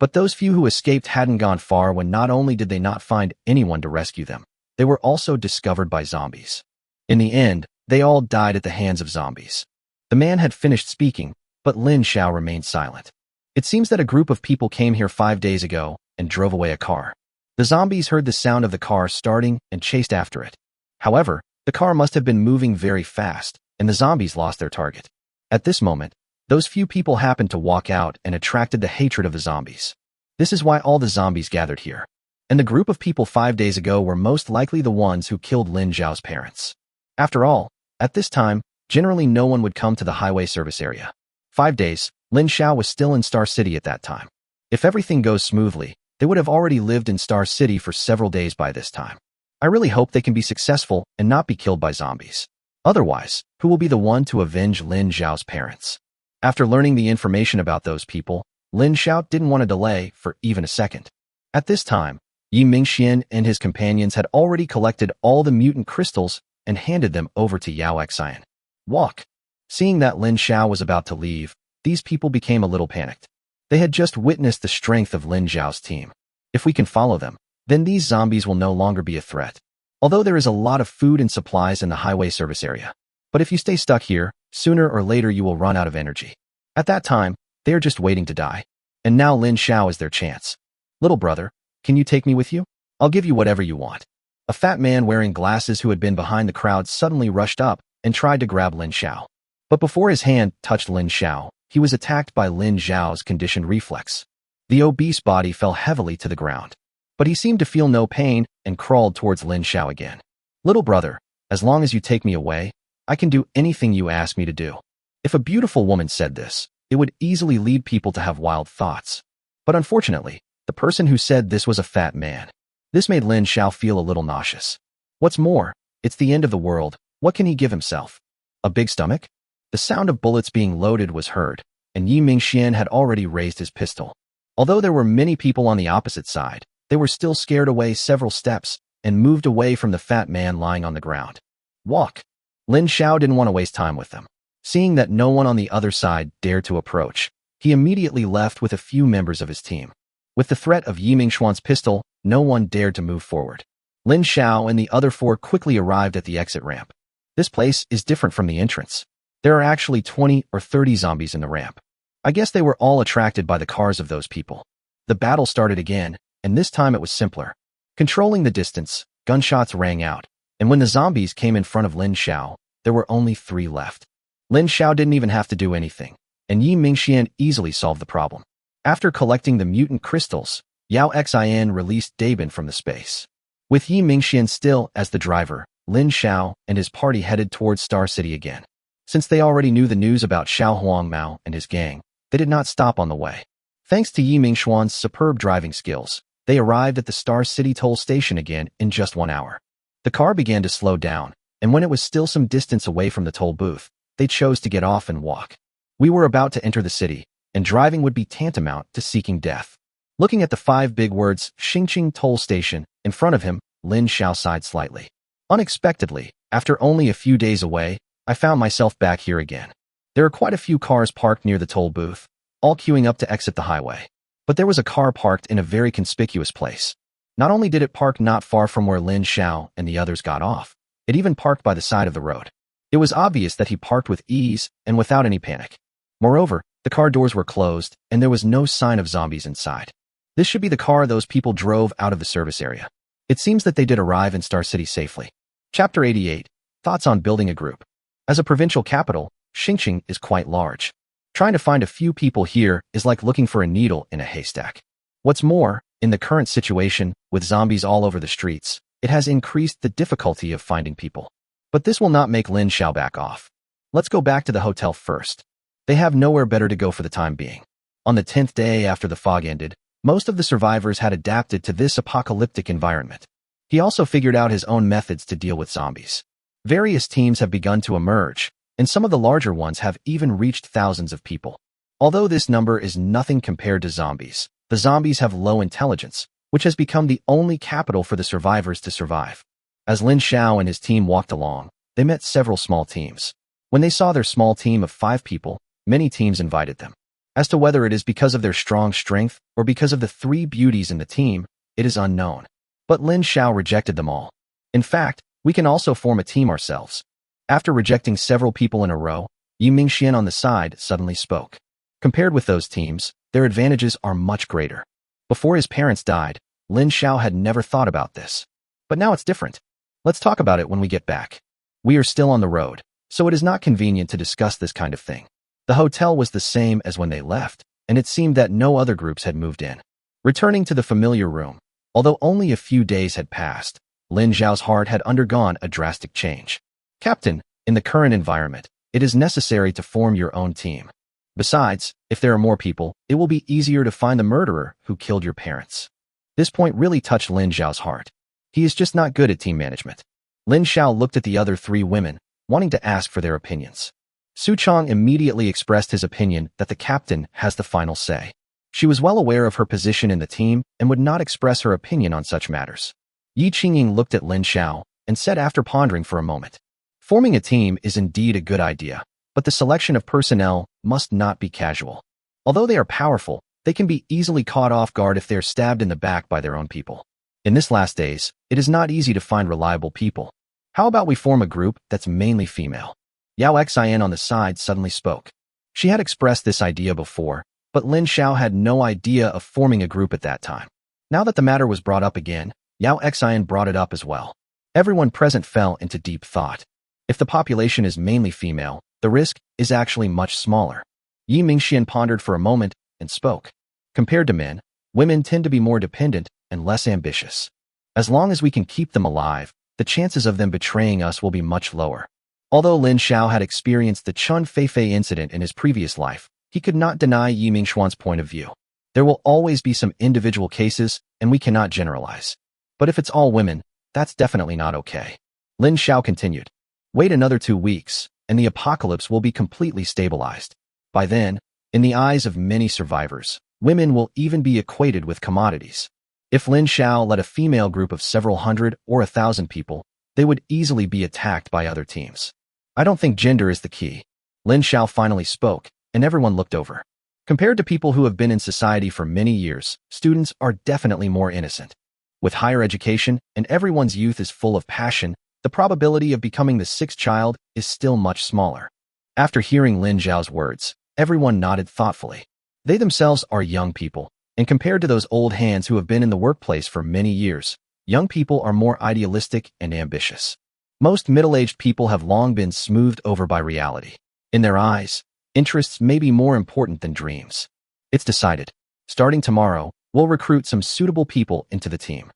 But those few who escaped hadn't gone far when not only did they not find anyone to rescue them, they were also discovered by zombies. In the end, they all died at the hands of zombies. The man had finished speaking, but Lin Xiao remained silent. It seems that a group of people came here 5 days ago and drove away a car. The zombies heard the sound of the car starting and chased after it. However, the car must have been moving very fast, and the zombies lost their target. At this moment, those few people happened to walk out and attracted the hatred of the zombies. This is why all the zombies gathered here. And the group of people 5 days ago were most likely the ones who killed Lin Xiao's parents. After all, at this time, generally no one would come to the highway service area. 5 days, Lin Xiao was still in Star City at that time. If everything goes smoothly, they would have already lived in Star City for several days by this time. I really hope they can be successful and not be killed by zombies. Otherwise, who will be the one to avenge Lin Xiao's parents? After learning the information about those people, Lin Xiao didn't want to delay for even a second. At this time, Yi Mingxian and his companions had already collected all the mutant crystals and handed them over to Yao Xian. Walk. Seeing that Lin Xiao was about to leave, these people became a little panicked. They had just witnessed the strength of Lin Xiao's team. If we can follow them, then these zombies will no longer be a threat. Although there is a lot of food and supplies in the highway service area. But if you stay stuck here, sooner or later you will run out of energy. At that time, they are just waiting to die. And now Lin Xiao is their chance. Little brother, can you take me with you? I'll give you whatever you want. A fat man wearing glasses who had been behind the crowd suddenly rushed up and tried to grab Lin Xiao. But before his hand touched Lin Xiao, he was attacked by Lin Xiao's conditioned reflex. The obese body fell heavily to the ground. But he seemed to feel no pain and crawled towards Lin Xiao again. Little brother, as long as you take me away, I can do anything you ask me to do. If a beautiful woman said this, it would easily lead people to have wild thoughts. But unfortunately, the person who said this was a fat man. This made Lin Xiao feel a little nauseous. What's more, it's the end of the world. What can he give himself? A big stomach? The sound of bullets being loaded was heard, and Yi Mingxian had already raised his pistol. Although there were many people on the opposite side, they were still scared away several steps and moved away from the fat man lying on the ground. Walk. Lin Xiao didn't want to waste time with them. Seeing that no one on the other side dared to approach, he immediately left with a few members of his team. With the threat of Yi Mingxuan's pistol, no one dared to move forward. Lin Xiao and the other 4 quickly arrived at the exit ramp. This place is different from the entrance. There are actually 20 or 30 zombies in the ramp. I guess they were all attracted by the cars of those people. The battle started again, and this time it was simpler. Controlling the distance, gunshots rang out, and when the zombies came in front of Lin Xiao, there were only 3 left. Lin Xiao didn't even have to do anything, and Yi Mingxian easily solved the problem. After collecting the mutant crystals, Yao Xian released Dabin from the space. With Yi Mingxian still as the driver, Lin Xiao and his party headed towards Star City again. Since they already knew the news about Xiao Huangmao and his gang, they did not stop on the way. Thanks to Yi Mingxuan's superb driving skills, they arrived at the Star City toll station again in just 1 hour. The car began to slow down, and when it was still some distance away from the toll booth, they chose to get off and walk. We were about to enter the city, and driving would be tantamount to seeking death. Looking at the 5 big words, Xingqing Toll Station, in front of him, Lin Xiao sighed slightly. Unexpectedly, after only a few days away, I found myself back here again. There are quite a few cars parked near the toll booth, all queuing up to exit the highway. But there was a car parked in a very conspicuous place. Not only did it park not far from where Lin Xiao and the others got off, it even parked by the side of the road. It was obvious that he parked with ease and without any panic. Moreover, the car doors were closed, and there was no sign of zombies inside. This should be the car those people drove out of the service area. It seems that they did arrive in Star City safely. Chapter 88. Thoughts on building a group. As a provincial capital, Xingqing is quite large. Trying to find a few people here is like looking for a needle in a haystack. What's more, in the current situation, with zombies all over the streets, it has increased the difficulty of finding people. But this will not make Lin Xiao back off. Let's go back to the hotel first. They have nowhere better to go for the time being. On the 10th day after the fog ended, most of the survivors had adapted to this apocalyptic environment. He also figured out his own methods to deal with zombies. Various teams have begun to emerge, and some of the larger ones have even reached thousands of people. Although this number is nothing compared to zombies, the zombies have low intelligence, which has become the only capital for the survivors to survive. As Lin Xiao and his team walked along, they met several small teams. When they saw their small team of 5 people, many teams invited them. As to whether it is because of their strong strength or because of the 3 beauties in the team, it is unknown. But Lin Xiao rejected them all. In fact, we can also form a team ourselves. After rejecting several people in a row, Yi Mingxian on the side suddenly spoke. Compared with those teams, their advantages are much greater. Before his parents died, Lin Xiao had never thought about this. But now it's different. Let's talk about it when we get back. We are still on the road, so it is not convenient to discuss this kind of thing. The hotel was the same as when they left, and it seemed that no other groups had moved in. Returning to the familiar room, although only a few days had passed, Lin Xiao's heart had undergone a drastic change. Captain, in the current environment, it is necessary to form your own team. Besides, if there are more people, it will be easier to find the murderer who killed your parents. This point really touched Lin Xiao's heart. He is just not good at team management. Lin Xiao looked at the other 3 women, wanting to ask for their opinions. Su Chong immediately expressed his opinion that the captain has the final say. She was well aware of her position in the team and would not express her opinion on such matters. Yi Qingying looked at Lin Xiao and said after pondering for a moment, "Forming a team is indeed a good idea, but the selection of personnel must not be casual. Although they are powerful, they can be easily caught off guard if they are stabbed in the back by their own people. In this last days, it is not easy to find reliable people. How about we form a group that's mainly female?" Yao Xian on the side suddenly spoke. She had expressed this idea before, but Lin Xiao had no idea of forming a group at that time. Now that the matter was brought up again, Yao Xian brought it up as well. Everyone present fell into deep thought. If the population is mainly female, the risk is actually much smaller. Yi Mingxian pondered for a moment and spoke. Compared to men, women tend to be more dependent and less ambitious. As long as we can keep them alive, the chances of them betraying us will be much lower. Although Lin Xiao had experienced the Chun Feifei incident in his previous life, he could not deny Yi Mingxuan's point of view. There will always be some individual cases, and we cannot generalize. But if it's all women, that's definitely not okay. Lin Xiao continued. Wait another 2 weeks, and the apocalypse will be completely stabilized. By then, in the eyes of many survivors, women will even be equated with commodities. If Lin Xiao led a female group of several hundred or 1,000 people, they would easily be attacked by other teams. I don't think gender is the key. Lin Xiao finally spoke, and everyone looked over. Compared to people who have been in society for many years, students are definitely more innocent. With higher education and everyone's youth is full of passion, the probability of becoming the 6th child is still much smaller. After hearing Lin Xiao's words, everyone nodded thoughtfully. They themselves are young people, and compared to those old hands who have been in the workplace for many years, young people are more idealistic and ambitious. Most middle-aged people have long been smoothed over by reality. In their eyes, interests may be more important than dreams. It's decided. Starting tomorrow, we'll recruit some suitable people into the team.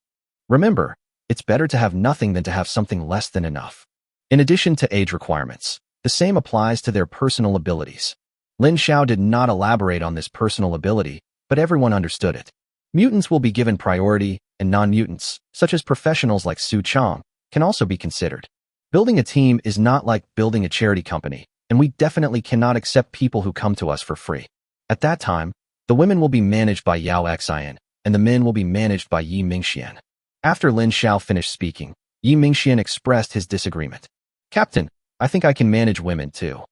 Remember, it's better to have nothing than to have something less than enough. In addition to age requirements, the same applies to their personal abilities. Lin Xiao did not elaborate on this personal ability, but everyone understood it. Mutants will be given priority, and non-mutants, such as professionals like Su Chong, can also be considered. Building a team is not like building a charity company, and we definitely cannot accept people who come to us for free. At that time, the women will be managed by Yao Xian, and the men will be managed by Yi Mingxian. After Lin Xiao finished speaking, Yi Mingxian expressed his disagreement. Captain, I think I can manage women too.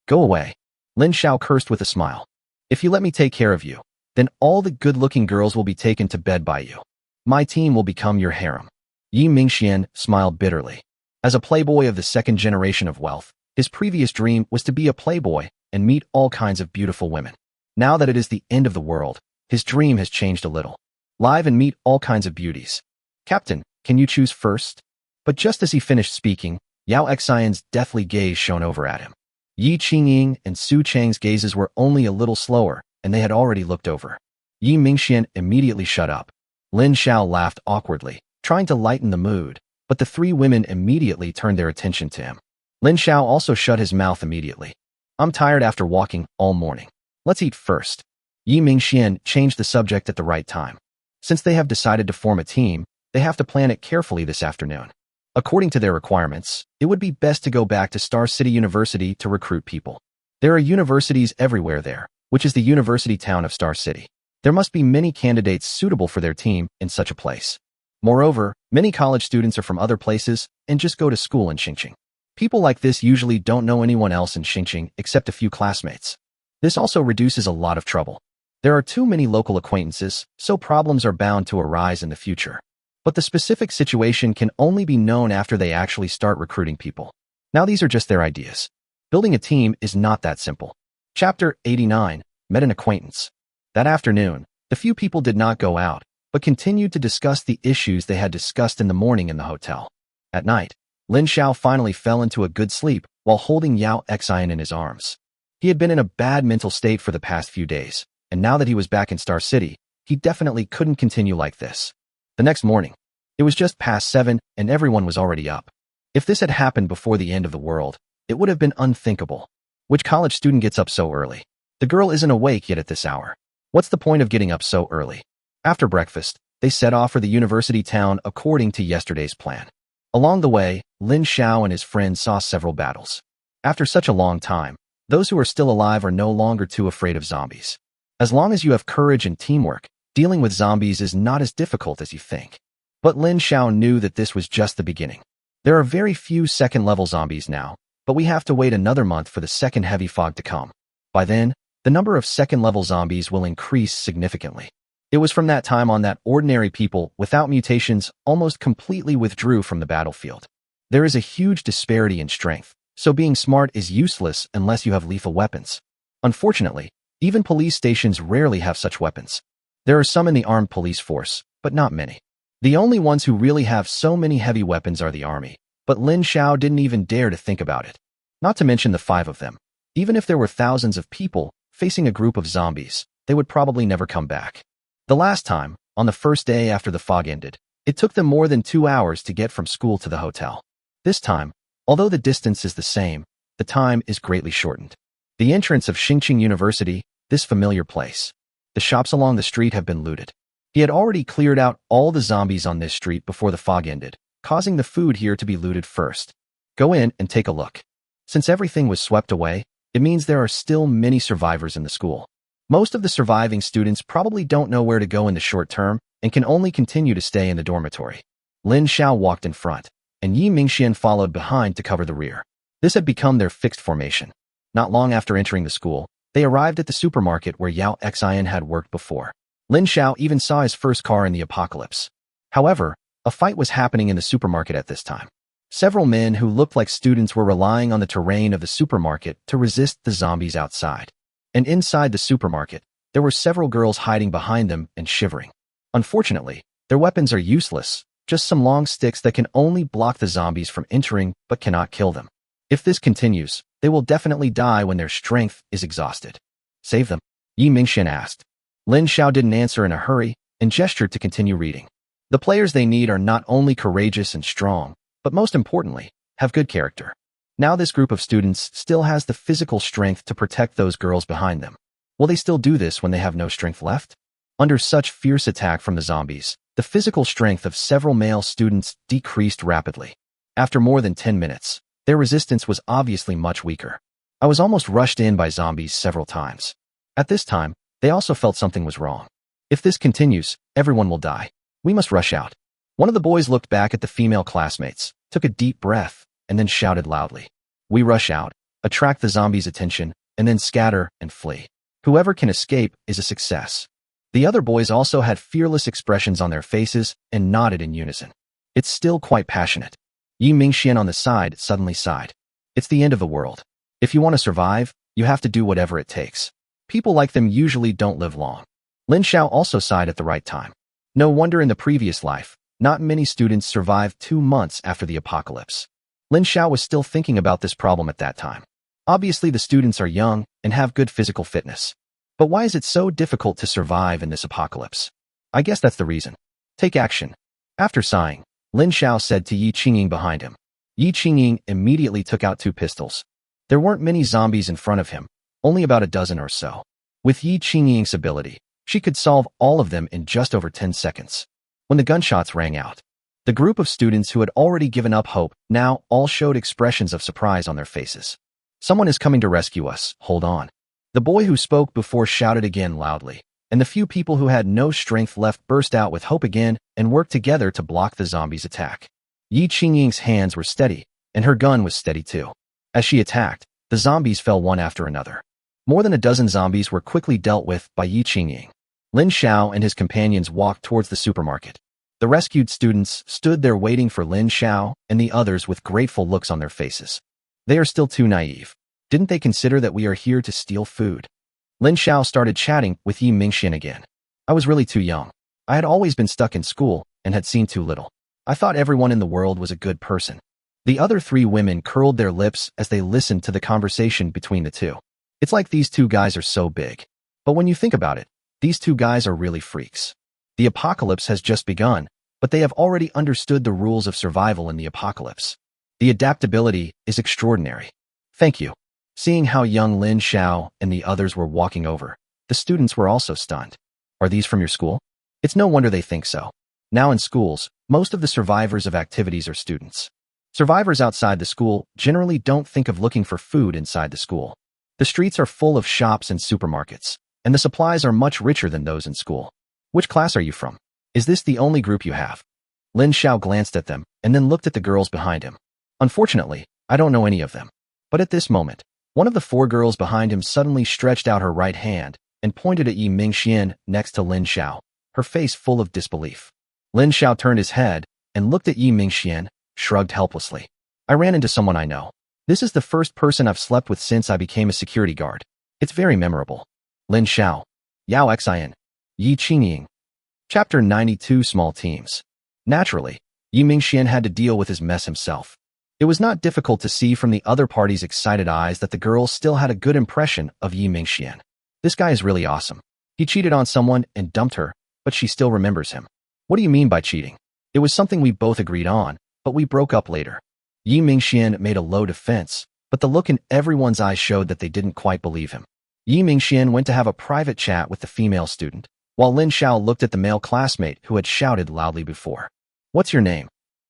Go away. Lin Xiao cursed with a smile. If you let me take care of you, Then all the good-looking girls will be taken to bed by you. My team will become your harem. Yi Mingxian smiled bitterly. As a playboy of the second generation of wealth, his previous dream was to be a playboy and meet all kinds of beautiful women. Now that it is the end of the world, his dream has changed a little. Live and meet all kinds of beauties. Captain, can you choose first? But just as he finished speaking, Yao Xian's deathly gaze shone over at him. Yi Qingying and Su Chang's gazes were only a little slower, and they had already looked over. Yi Mingxian immediately shut up. Lin Xiao laughed awkwardly, trying to lighten the mood, but the three women immediately turned their attention to him. Lin Xiao also shut his mouth immediately. I'm tired after walking all morning. Let's eat first. Yi Mingxian changed the subject at the right time. Since they have decided to form a team, they have to plan it carefully this afternoon. According to their requirements, it would be best to go back to Star City University to recruit people. There are universities everywhere there, which is the university town of Star City. There must be many candidates suitable for their team in such a place. Moreover, many college students are from other places and just go to school in Xingqing. People like this usually don't know anyone else in Xingqing except a few classmates. This also reduces a lot of trouble. There are too many local acquaintances, so problems are bound to arise in the future. But the specific situation can only be known after they actually start recruiting people. Now these are just their ideas. Building a team is not that simple. Chapter 89, Met an Acquaintance. That afternoon, the few people did not go out, but continued to discuss the issues they had discussed in the morning in the hotel. At night, Lin Xiao finally fell into a good sleep while holding Yao Xian in his arms. He had been in a bad mental state for the past few days, and now that he was back in Star City, he definitely couldn't continue like this. The next morning, it was just past 7 and everyone was already up. If this had happened before the end of the world, it would have been unthinkable. Which college student gets up so early? The girl isn't awake yet at this hour. What's the point of getting up so early? After breakfast, they set off for the university town according to yesterday's plan. Along the way, Lin Xiao and his friends saw several battles. After such a long time, those who are still alive are no longer too afraid of zombies. As long as you have courage and teamwork, dealing with zombies is not as difficult as you think. But Lin Xiao knew that this was just the beginning. There are very few second-level zombies now, but we have to wait another month for the second heavy fog to come. By then, the number of second-level zombies will increase significantly. It was from that time on that ordinary people without mutations almost completely withdrew from the battlefield. There is a huge disparity in strength, so being smart is useless unless you have lethal weapons. Unfortunately, even police stations rarely have such weapons. There are some in the armed police force, but not many. The only ones who really have so many heavy weapons are the army, but Lin Xiao didn't even dare to think about it. Not to mention the 5 of them. Even if there were thousands of people facing a group of zombies, they would probably never come back. The last time, on the first day after the fog ended, it took them more than 2 hours to get from school to the hotel. This time, although the distance is the same, the time is greatly shortened. The entrance of Xingqing University, this familiar place. The shops along the street have been looted. He had already cleared out all the zombies on this street before the fog ended, causing the food here to be looted first. Go in and take a look. Since everything was swept away, it means there are still many survivors in the school. Most of the surviving students probably don't know where to go in the short term and can only continue to stay in the dormitory. Lin Xiao walked in front, and Yi Mingxian followed behind to cover the rear. This had become their fixed formation. Not long after entering the school, they arrived at the supermarket where Yao Xian had worked before. Lin Xiao even saw his first car in the apocalypse. However, a fight was happening in the supermarket at this time. Several men who looked like students were relying on the terrain of the supermarket to resist the zombies outside. And inside the supermarket, there were several girls hiding behind them and shivering. Unfortunately, their weapons are useless, just some long sticks that can only block the zombies from entering but cannot kill them. If this continues, they will definitely die when their strength is exhausted. Save them, Yi Mingxian asked. Lin Xiao didn't answer in a hurry and gestured to continue reading. The players they need are not only courageous and strong, but most importantly, have good character. Now this group of students still has the physical strength to protect those girls behind them. Will they still do this when they have no strength left? Under such fierce attack from the zombies, the physical strength of several male students decreased rapidly. After more than 10 minutes, their resistance was obviously much weaker. I was almost rushed in by zombies several times. At this time, they also felt something was wrong. If this continues, everyone will die. We must rush out. One of the boys looked back at the female classmates, took a deep breath, and then shouted loudly. We rush out, attract the zombies' attention, and then scatter and flee. Whoever can escape is a success. The other boys also had fearless expressions on their faces and nodded in unison. It's still quite passionate. Yi Mingxian on the side suddenly sighed. It's the end of the world. If you want to survive, you have to do whatever it takes. People like them usually don't live long. Lin Xiao also sighed at the right time. No wonder in the previous life, not many students survived 2 months after the apocalypse. Lin Xiao was still thinking about this problem at that time. Obviously, the students are young and have good physical fitness. But why is it so difficult to survive in this apocalypse? I guess that's the reason. Take action. After sighing, Lin Xiao said to Yi Qingying behind him. Yi Qingying immediately took out 2 pistols. There weren't many zombies in front of him, only about a dozen or so. With Yi Qingying's ability, she could solve all of them in just over 10 seconds. When the gunshots rang out, the group of students who had already given up hope now all showed expressions of surprise on their faces. Someone is coming to rescue us, hold on. The boy who spoke before shouted again loudly, and the few people who had no strength left burst out with hope again and worked together to block the zombies' attack. Yi Qingying's hands were steady, and her gun was steady too. As she attacked, the zombies fell one after another. More than a dozen zombies were quickly dealt with by Yi Qingying. Lin Xiao and his companions walked towards the supermarket. The rescued students stood there waiting for Lin Xiao and the others with grateful looks on their faces. They are still too naive. Didn't they consider that we are here to steal food? Lin Xiao started chatting with Yi Mingxian again. I was really too young. I had always been stuck in school and had seen too little. I thought everyone in the world was a good person. The other 3 women curled their lips as they listened to the conversation between the two. It's like these 2 guys are so big. But when you think about it, these 2 guys are really freaks. The apocalypse has just begun, but they have already understood the rules of survival in the apocalypse. The adaptability is extraordinary. Thank you. Seeing how young Lin Xiao and the others were walking over, the students were also stunned. Are these from your school? It's no wonder they think so. Now in schools, most of the survivors of activities are students. Survivors outside the school generally don't think of looking for food inside the school. The streets are full of shops and supermarkets, and the supplies are much richer than those in school. Which class are you from? Is this the only group you have? Lin Xiao glanced at them and then looked at the girls behind him. Unfortunately, I don't know any of them. But at this moment, one of the 4 girls behind him suddenly stretched out her right hand and pointed at Yi Mingxian next to Lin Xiao, her face full of disbelief. Lin Xiao turned his head and looked at Yi Mingxian, shrugged helplessly. I ran into someone I know. This is the first person I've slept with since I became a security guard. It's very memorable. Lin Xiao. Yao Xin. Yi Qingying. Chapter 92 Small Teams. Naturally, Yi Mingxian had to deal with his mess himself. It was not difficult to see from the other party's excited eyes that the girls still had a good impression of Yi Mingxian. This guy is really awesome. He cheated on someone and dumped her, but she still remembers him. What do you mean by cheating? It was something we both agreed on, but we broke up later. Yi Mingxian made a low defense, but the look in everyone's eyes showed that they didn't quite believe him. Yi Mingxian went to have a private chat with the female student, while Lin Xiao looked at the male classmate who had shouted loudly before. What's your name?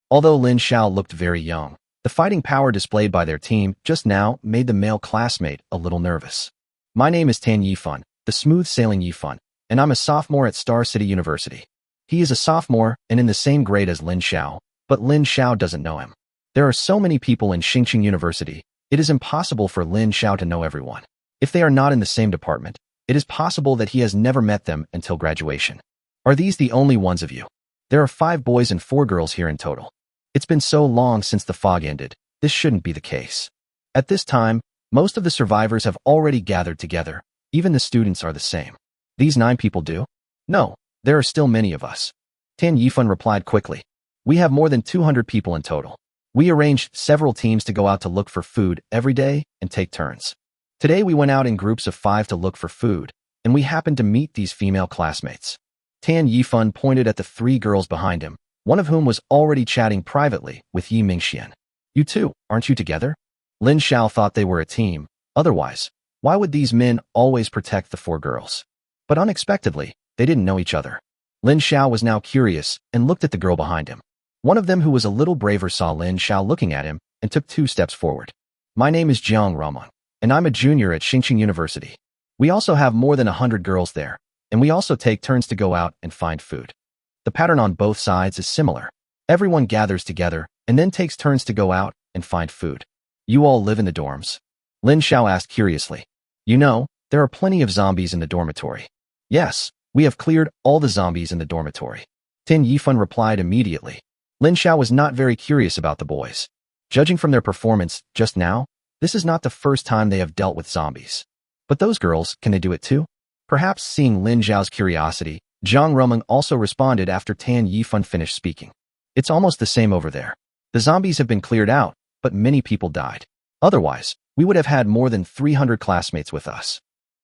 Although Lin Xiao looked very young, the fighting power displayed by their team just now made the male classmate a little nervous. My name is Tan Yifan, the smooth-sailing Yifan, and I'm a sophomore at Star City University. He is a sophomore and in the same grade as Lin Xiao, but Lin Xiao doesn't know him. There are so many people in Xingqing University, it is impossible for Lin Xiao to know everyone. If they are not in the same department, it is possible that he has never met them until graduation. Are these the only ones of you? There are 5 boys and 4 girls here in total. It's been so long since the fog ended, this shouldn't be the case. At this time, most of the survivors have already gathered together, even the students are the same. These 9 people do? No, there are still many of us. Tan Yifan replied quickly. We have more than 200 people in total. We arranged several teams to go out to look for food every day and take turns. Today we went out in groups of 5 to look for food, and we happened to meet these female classmates. Tan Yifan pointed at the 3 girls behind him, one of whom was already chatting privately with Yi Mingxian. You two, aren't you together? Lin Xiao thought they were a team. Otherwise, why would these men always protect the 4 girls? But unexpectedly, they didn't know each other. Lin Xiao was now curious and looked at the girl behind him. One of them who was a little braver saw Lin Xiao looking at him and took 2 steps forward. My name is Jiang Ramon, and I'm a junior at Xingqing University. We also have more than 100 girls there, and we also take turns to go out and find food. The pattern on both sides is similar. Everyone gathers together and then takes turns to go out and find food. You all live in the dorms? Lin Xiao asked curiously. You know, there are plenty of zombies in the dormitory. Yes, We have cleared all the zombies in the dormitory. Tin Yifan replied immediately. Lin Xiao was not very curious about the boys. Judging from their performance just now, this is not the first time they have dealt with zombies. But those girls, can they do it too? Perhaps seeing Lin Xiao's curiosity, Zhang Rumeng also responded after Tan Yifan finished speaking. It's almost the same over there. The zombies have been cleared out, but many people died. Otherwise, we would have had more than 300 classmates with us.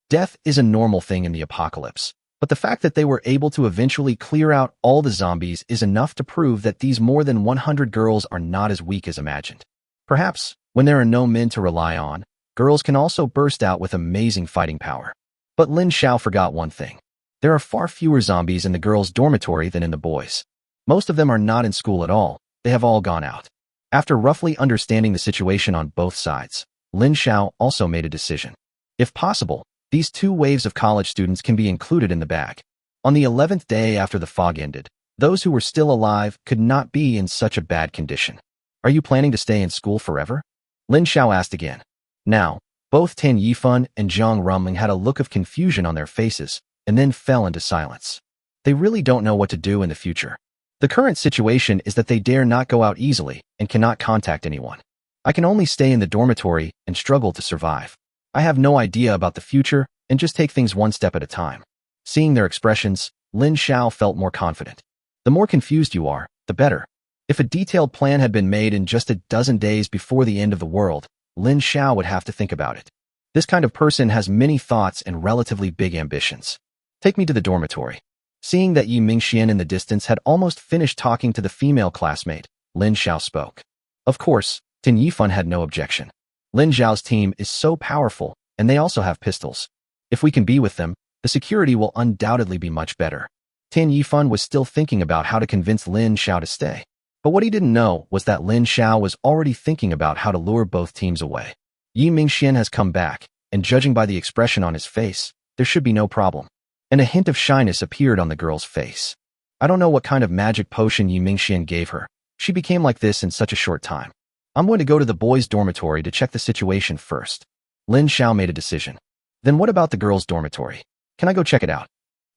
Death is a normal thing in the apocalypse, but the fact that they were able to eventually clear out all the zombies is enough to prove that these more than 100 girls are not as weak as imagined. Perhaps, when there are no men to rely on, girls can also burst out with amazing fighting power. But Lin Xiao forgot one thing. There are far fewer zombies in the girls' dormitory than in the boys'. Most of them are not in school at all. They have all gone out. After roughly understanding the situation on both sides, Lin Xiao also made a decision. If possible, these two waves of college students can be included in the bag. On the 11th day after the fog ended, those who were still alive could not be in such a bad condition. Are you planning to stay in school forever? Lin Xiao asked again. Now, both Tan Yifan and Zhang Rumeng had a look of confusion on their faces, and then fell into silence. They really don't know what to do in the future. The current situation is that they dare not go out easily and cannot contact anyone. I can only stay in the dormitory and struggle to survive. I have no idea about the future and just take things one step at a time. Seeing their expressions, Lin Xiao felt more confident. The more confused you are, the better. If a detailed plan had been made in just a dozen days before the end of the world, Lin Xiao would have to think about it. This kind of person has many thoughts and relatively big ambitions. Take me to the dormitory. Seeing that Yi Mingxian in the distance had almost finished talking to the female classmate, Lin Xiao spoke. Of course, Tin Yifan had no objection. Lin Xiao's team is so powerful, and they also have pistols. If we can be with them, the security will undoubtedly be much better. Tin Yifan was still thinking about how to convince Lin Xiao to stay. But what he didn't know was that Lin Xiao was already thinking about how to lure both teams away. Yi Mingxian has come back, and judging by the expression on his face, there should be no problem. And a hint of shyness appeared on the girl's face. I don't know what kind of magic potion Yi Mingxian gave her. She became like this in such a short time. I'm going to go to the boys' dormitory to check the situation first. Lin Xiao made a decision. Then what about the girls' dormitory? Can I go check it out?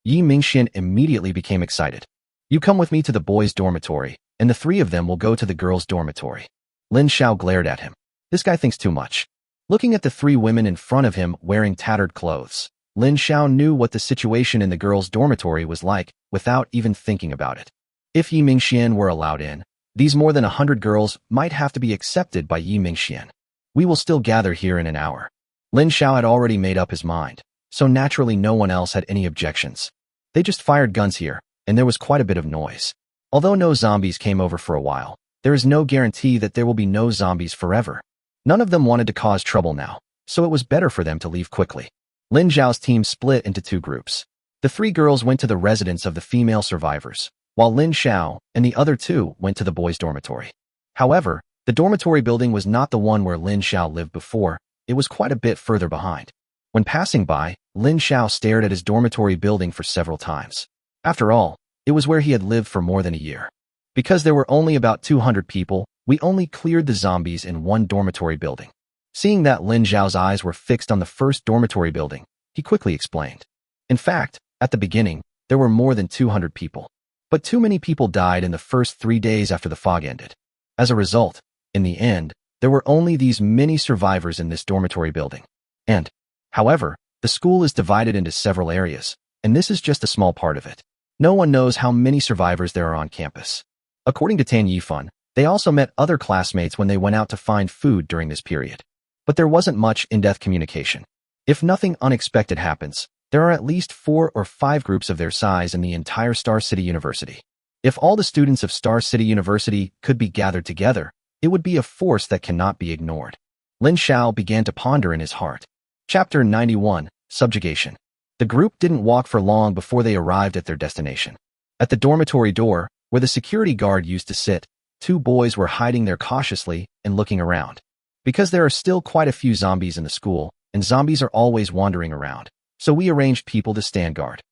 Yi Mingxian immediately became excited. You come with me to the boys' dormitory, and the three of them will go to the girls' dormitory. Lin Xiao glared at him. This guy thinks too much. Looking at the three women in front of him wearing tattered clothes, Lin Xiao knew what the situation in the girls' dormitory was like without even thinking about it. If Yi Mingxian were allowed in, these more than 100 girls might have to be accepted by Yi Mingxian. We will still gather here in an hour. Lin Xiao had already made up his mind, so naturally no one else had any objections. They just fired guns here, and there was quite a bit of noise. Although no zombies came over for a while, there is no guarantee that there will be no zombies forever. None of them wanted to cause trouble now, so it was better for them to leave quickly. Lin Xiao's team split into two groups. The three girls went to the residence of the female survivors, while Lin Xiao and the other two went to the boys' dormitory. However, the dormitory building was not the one where Lin Xiao lived before. It was quite a bit further behind. When passing by, Lin Xiao stared at his dormitory building for several times. After all, it was where he had lived for more than a year. Because there were only about 200 people, we only cleared the zombies in one dormitory building. Seeing that Lin Xiao's eyes were fixed on the first dormitory building, he quickly explained. In fact, at the beginning, there were more than 200 people. But too many people died in the first 3 days after the fog ended. As a result, in the end, there were only these many survivors in this dormitory building. And, however, the school is divided into several areas, and this is just a small part of it. No one knows how many survivors there are on campus. According to Tan Yifan, they also met other classmates when they went out to find food during this period. But there wasn't much in-depth communication. If nothing unexpected happens, there are at least 4 or 5 groups of their size in the entire Star City University. If all the students of Star City University could be gathered together, it would be a force that cannot be ignored. Lin Xiao began to ponder in his heart. Chapter 91, Subjugation. The group didn't walk for long before they arrived at their destination. At the dormitory door, where the security guard used to sit, 2 boys were hiding there cautiously and looking around. Because there are still quite a few zombies in the school, and zombies are always wandering around, so we arranged people to stand guard.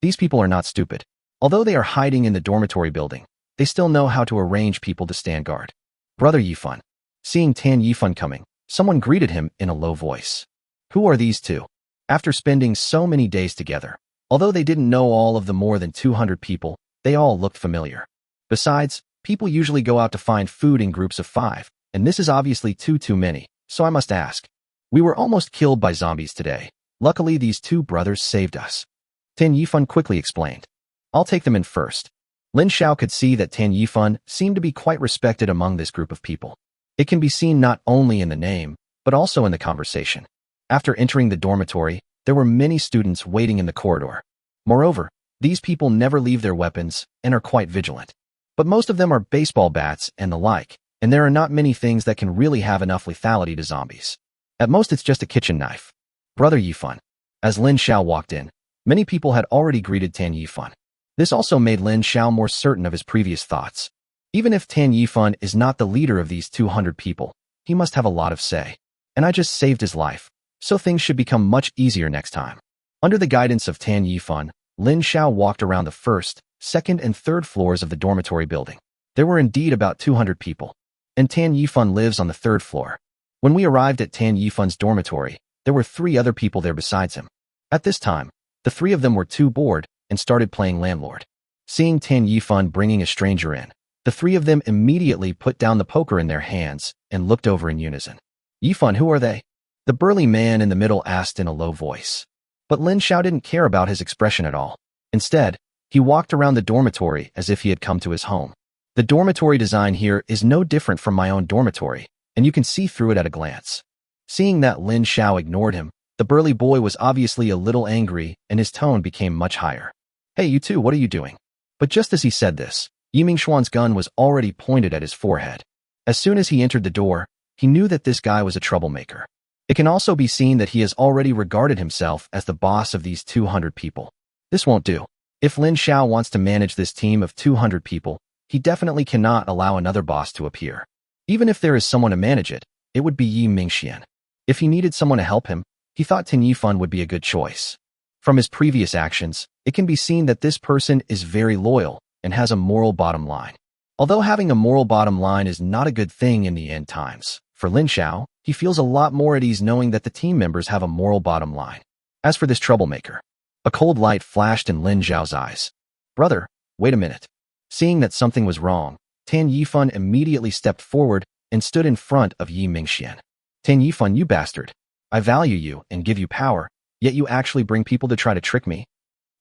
These people are not stupid. Although they are hiding in the dormitory building, they still know how to arrange people to stand guard. Brother Yifan. Seeing Tan Yifan coming, someone greeted him in a low voice. Who are these two? After spending so many days together, Although they didn't know all of the more than 200 people, they all looked familiar. Besides, people usually go out to find food in groups of 5, and this is obviously too many, so I must ask. We were almost killed by zombies today. Luckily, these 2 brothers saved us. Tan Yifan quickly explained. I'll take them in first. Lin Xiao could see that Tan Yifan seemed to be quite respected among this group of people. It can be seen not only in the name, but also in the conversation. After entering the dormitory, there were many students waiting in the corridor. Moreover, these people never leave their weapons and are quite vigilant. But most of them are baseball bats and the like, and there are not many things that can really have enough lethality to zombies. At most, it's just a kitchen knife. Brother Yifan. As Lin Xiao walked in, many people had already greeted Tan Yifan. This also made Lin Xiao more certain of his previous thoughts. Even if Tan Yifan is not the leader of these 200 people, he must have a lot of say. And I just saved his life, so things should become much easier next time. Under the guidance of Tan Yifan, Lin Xiao walked around the first, second, and third floors of the dormitory building. There were indeed about 200 people, and Tan Yifan lives on the 3rd floor. When we arrived at Tan Yifan's dormitory, there were 3 other people there besides him. At this time, the 3 of them were too bored and started playing landlord. Seeing Tan Yifan bringing a stranger in, the 3 of them immediately put down the poker in their hands and looked over in unison. Yifan, who are they? The burly man in the middle asked in a low voice. But Lin Xiao didn't care about his expression at all. Instead, he walked around the dormitory as if he had come to his home. The dormitory design here is no different from my own dormitory, and you can see through it at a glance. Seeing that Lin Xiao ignored him, the burly boy was obviously a little angry and his tone became much higher. Hey, you two, what are you doing? But just as he said this, Yi Mingxuan's gun was already pointed at his forehead. As soon as he entered the door, he knew that this guy was a troublemaker. It can also be seen that he has already regarded himself as the boss of these 200 people. This won't do. If Lin Xiao wants to manage this team of 200 people, he definitely cannot allow another boss to appear. Even if there is someone to manage it, it would be Yi Mingxian. If he needed someone to help him, he thought Tan Yifan would be a good choice. From his previous actions, it can be seen that this person is very loyal and has a moral bottom line. Although having a moral bottom line is not a good thing in the end times, for Lin Xiao, he feels a lot more at ease knowing that the team members have a moral bottom line. As for this troublemaker, a cold light flashed in Lin Xiao's eyes. Brother, wait a minute. Seeing that something was wrong, Tan Yifan immediately stepped forward and stood in front of Yi Mingxian. Tan Yifan, you bastard. I value you and give you power, yet you actually bring people to try to trick me?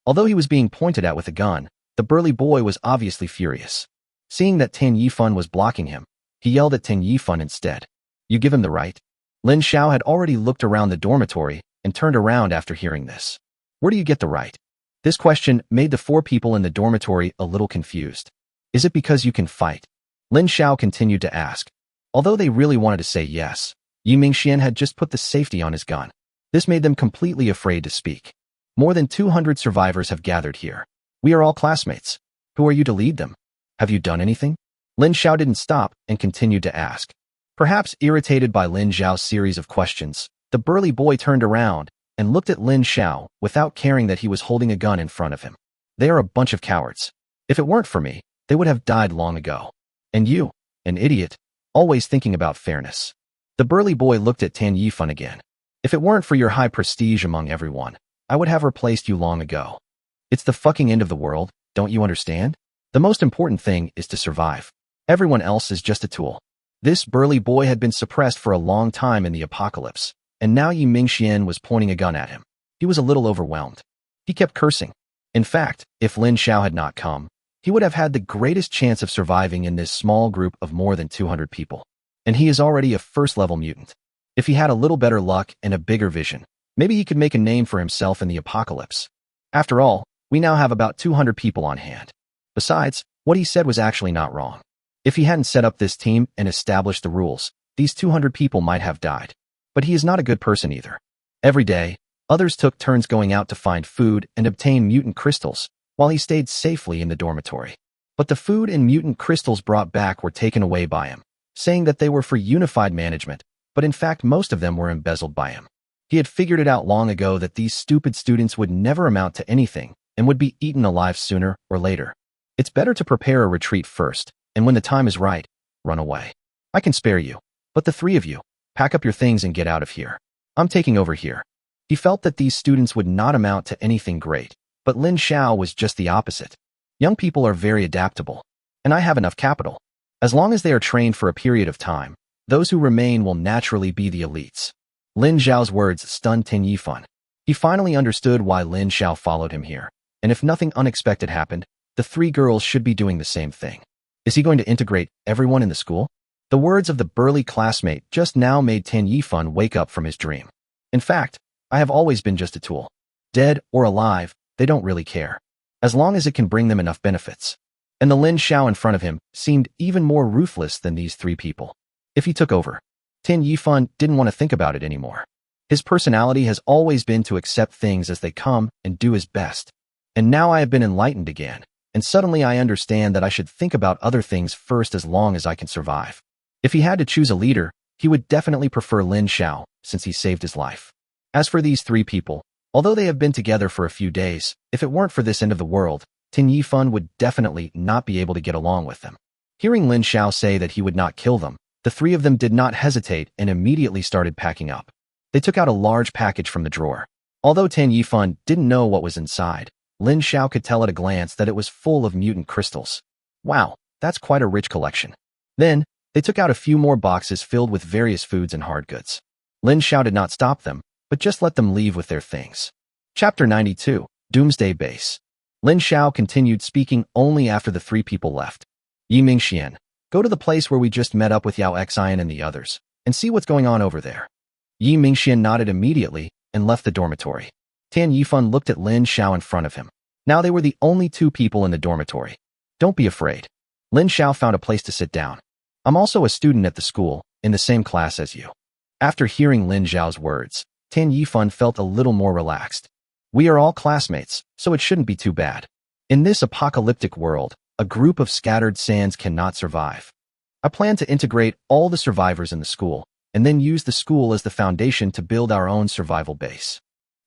Although he was being pointed at with a gun, the burly boy was obviously furious. Seeing that Tan Yifan was blocking him, he yelled at Tan Yifan instead. You give him the right? Lin Xiao had already looked around the dormitory and turned around after hearing this. Where do you get the right? This question made the 4 people in the dormitory a little confused. Is it because you can fight? Lin Xiao continued to ask. Although they really wanted to say yes, Yi Mingxian had just put the safety on his gun. This made them completely afraid to speak. More than 200 survivors have gathered here. We are all classmates. Who are you to lead them? Have you done anything? Lin Xiao didn't stop and continued to ask. Perhaps irritated by Lin Xiao's series of questions, the burly boy turned around and looked at Lin Xiao without caring that he was holding a gun in front of him. They are a bunch of cowards. If it weren't for me, they would have died long ago. And you, an idiot, always thinking about fairness. The burly boy looked at Tan Yifan again. If it weren't for your high prestige among everyone, I would have replaced you long ago. It's the fucking end of the world, don't you understand? The most important thing is to survive. Everyone else is just a tool. This burly boy had been suppressed for a long time in the apocalypse, and now Yi Mingxian was pointing a gun at him. He was a little overwhelmed. He kept cursing. In fact, if Lin Xiao had not come, he would have had the greatest chance of surviving in this small group of more than 200 people. And he is already a first-level mutant. If he had a little better luck and a bigger vision, maybe he could make a name for himself in the apocalypse. After all, we now have about 200 people on hand. Besides, what he said was actually not wrong. If he hadn't set up this team and established the rules, these 200 people might have died. But he is not a good person either. Every day, others took turns going out to find food and obtain mutant crystals, while he stayed safely in the dormitory. But the food and mutant crystals brought back were taken away by him, saying that they were for unified management, but in fact most of them were embezzled by him. He had figured it out long ago that these stupid students would never amount to anything and would be eaten alive sooner or later. It's better to prepare a retreat first, and when the time is right, run away. I can spare you, but the 3 of you, pack up your things and get out of here. I'm taking over here. He felt that these students would not amount to anything great, But Lin Xiao was just the opposite. Young people are very adaptable, and I have enough capital. As long as they are trained for a period of time, those who remain will naturally be the elites. Lin Xiao's words stunned Tin Yifan. He finally understood why Lin Xiao followed him here, and if nothing unexpected happened, the three girls should be doing the same thing. Is he going to integrate everyone in the school? The words of the burly classmate just now made Tin Yifan wake up from his dream. In fact, I have always been just a tool. Dead or alive, they don't really care, as long as it can bring them enough benefits. And the Lin Xiao in front of him seemed even more ruthless than these three people. If he took over, Tin Yifan didn't want to think about it anymore. His personality has always been to accept things as they come and do his best. And now I have been enlightened again, and suddenly I understand that I should think about other things first as long as I can survive. If he had to choose a leader, he would definitely prefer Lin Xiao, since he saved his life. As for these three people, although they have been together for a few days, if it weren't for this end of the world, Tin Yifan would definitely not be able to get along with them. Hearing Lin Xiao say that he would not kill them, the three of them did not hesitate and immediately started packing up. They took out a large package from the drawer. Although Tin Yifan didn't know what was inside, Lin Xiao could tell at a glance that it was full of mutant crystals. Wow, that's quite a rich collection. Then, they took out a few more boxes filled with various foods and hard goods. Lin Xiao did not stop them, but just let them leave with their things. Chapter 92, Doomsday Base. Lin Xiao continued speaking only after the three people left. Yi Mingxian, go to the place where we just met up with Yao Xian and the others, and see what's going on over there. Yi Mingxian nodded immediately and left the dormitory. Tin Yifan looked at Lin Xiao in front of him. Now they were the only two people in the dormitory. Don't be afraid. Lin Xiao found a place to sit down. I'm also a student at the school, in the same class as you. After hearing Lin Xiao's words, Tin Yifan felt a little more relaxed. We are all classmates, so it shouldn't be too bad. In this apocalyptic world, a group of scattered sands cannot survive. I plan to integrate all the survivors in the school, and then use the school as the foundation to build our own survival base.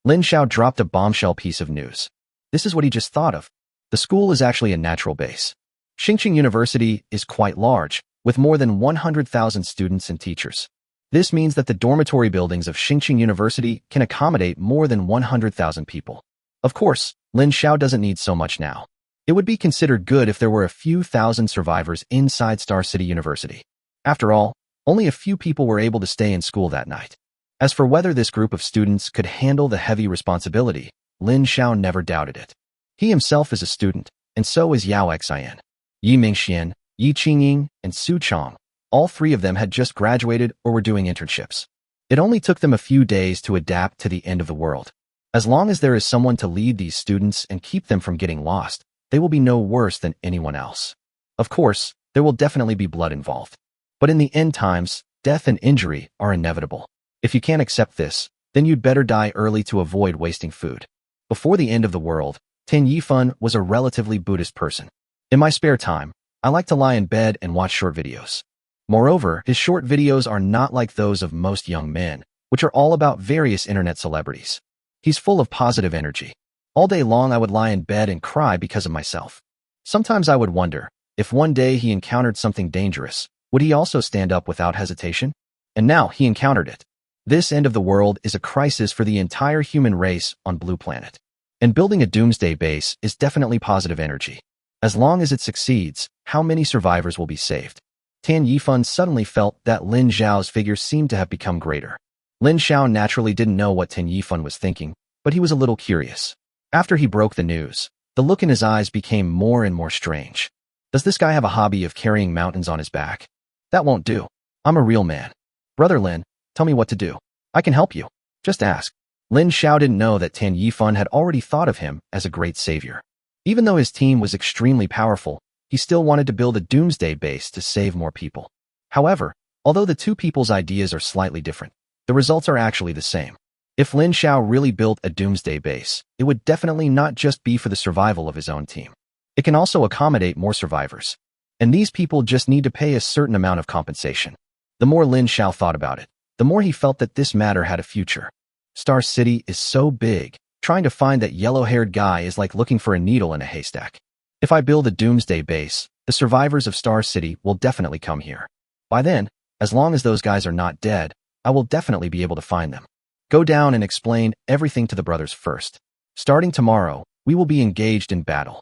Lin Xiao dropped a bombshell piece of news. This is what he just thought of. The school is actually a natural base. Xingqing University is quite large, with more than 100,000 students and teachers. This means that the dormitory buildings of Xingqing University can accommodate more than 100,000 people. Of course, Lin Xiao doesn't need so much now. It would be considered good if there were a few thousand survivors inside Star City University. After all, only a few people were able to stay in school that night. As for whether this group of students could handle the heavy responsibility, Lin Xiao never doubted it. He himself is a student, and so is Yao Xian. Yi Mingxian, Yi Qingying, and Su Chong. All three of them had just graduated or were doing internships. It only took them a few days to adapt to the end of the world. As long as there is someone to lead these students and keep them from getting lost, they will be no worse than anyone else. Of course, there will definitely be blood involved. But in the end times, death and injury are inevitable. If you can't accept this, then you'd better die early to avoid wasting food. Before the end of the world, Tin Yifan was a relatively Buddhist person. In my spare time, I like to lie in bed and watch short videos. Moreover, his short videos are not like those of most young men, which are all about various internet celebrities. He's full of positive energy. All day long I would lie in bed and cry because of myself. Sometimes I would wonder, if one day he encountered something dangerous, would he also stand up without hesitation? And now he encountered it. This end of the world is a crisis for the entire human race on Blue Planet. And building a doomsday base is definitely positive energy. As long as it succeeds, how many survivors will be saved? Tin Yifan suddenly felt that Lin Xiao's figure seemed to have become greater. Lin Xiao naturally didn't know what Tin Yifan was thinking, but he was a little curious. After he broke the news, the look in his eyes became more and more strange. Does this guy have a hobby of carrying mountains on his back? That won't do. I'm a real man. Brother Lin, tell me what to do. I can help you. Just ask. Lin Xiao didn't know that Tin Yifan had already thought of him as a great savior. Even though his team was extremely powerful, he still wanted to build a doomsday base to save more people. However, although the two people's ideas are slightly different, the results are actually the same. If Lin Xiao really built a doomsday base, it would definitely not just be for the survival of his own team. It can also accommodate more survivors. And these people just need to pay a certain amount of compensation. The more Lin Xiao thought about it, the more he felt that this matter had a future. Star City is so big, trying to find that yellow-haired guy is like looking for a needle in a haystack. If I build a doomsday base, the survivors of Star City will definitely come here. By then, as long as those guys are not dead, I will definitely be able to find them. Go down and explain everything to the brothers first. Starting tomorrow, We will be engaged in battle.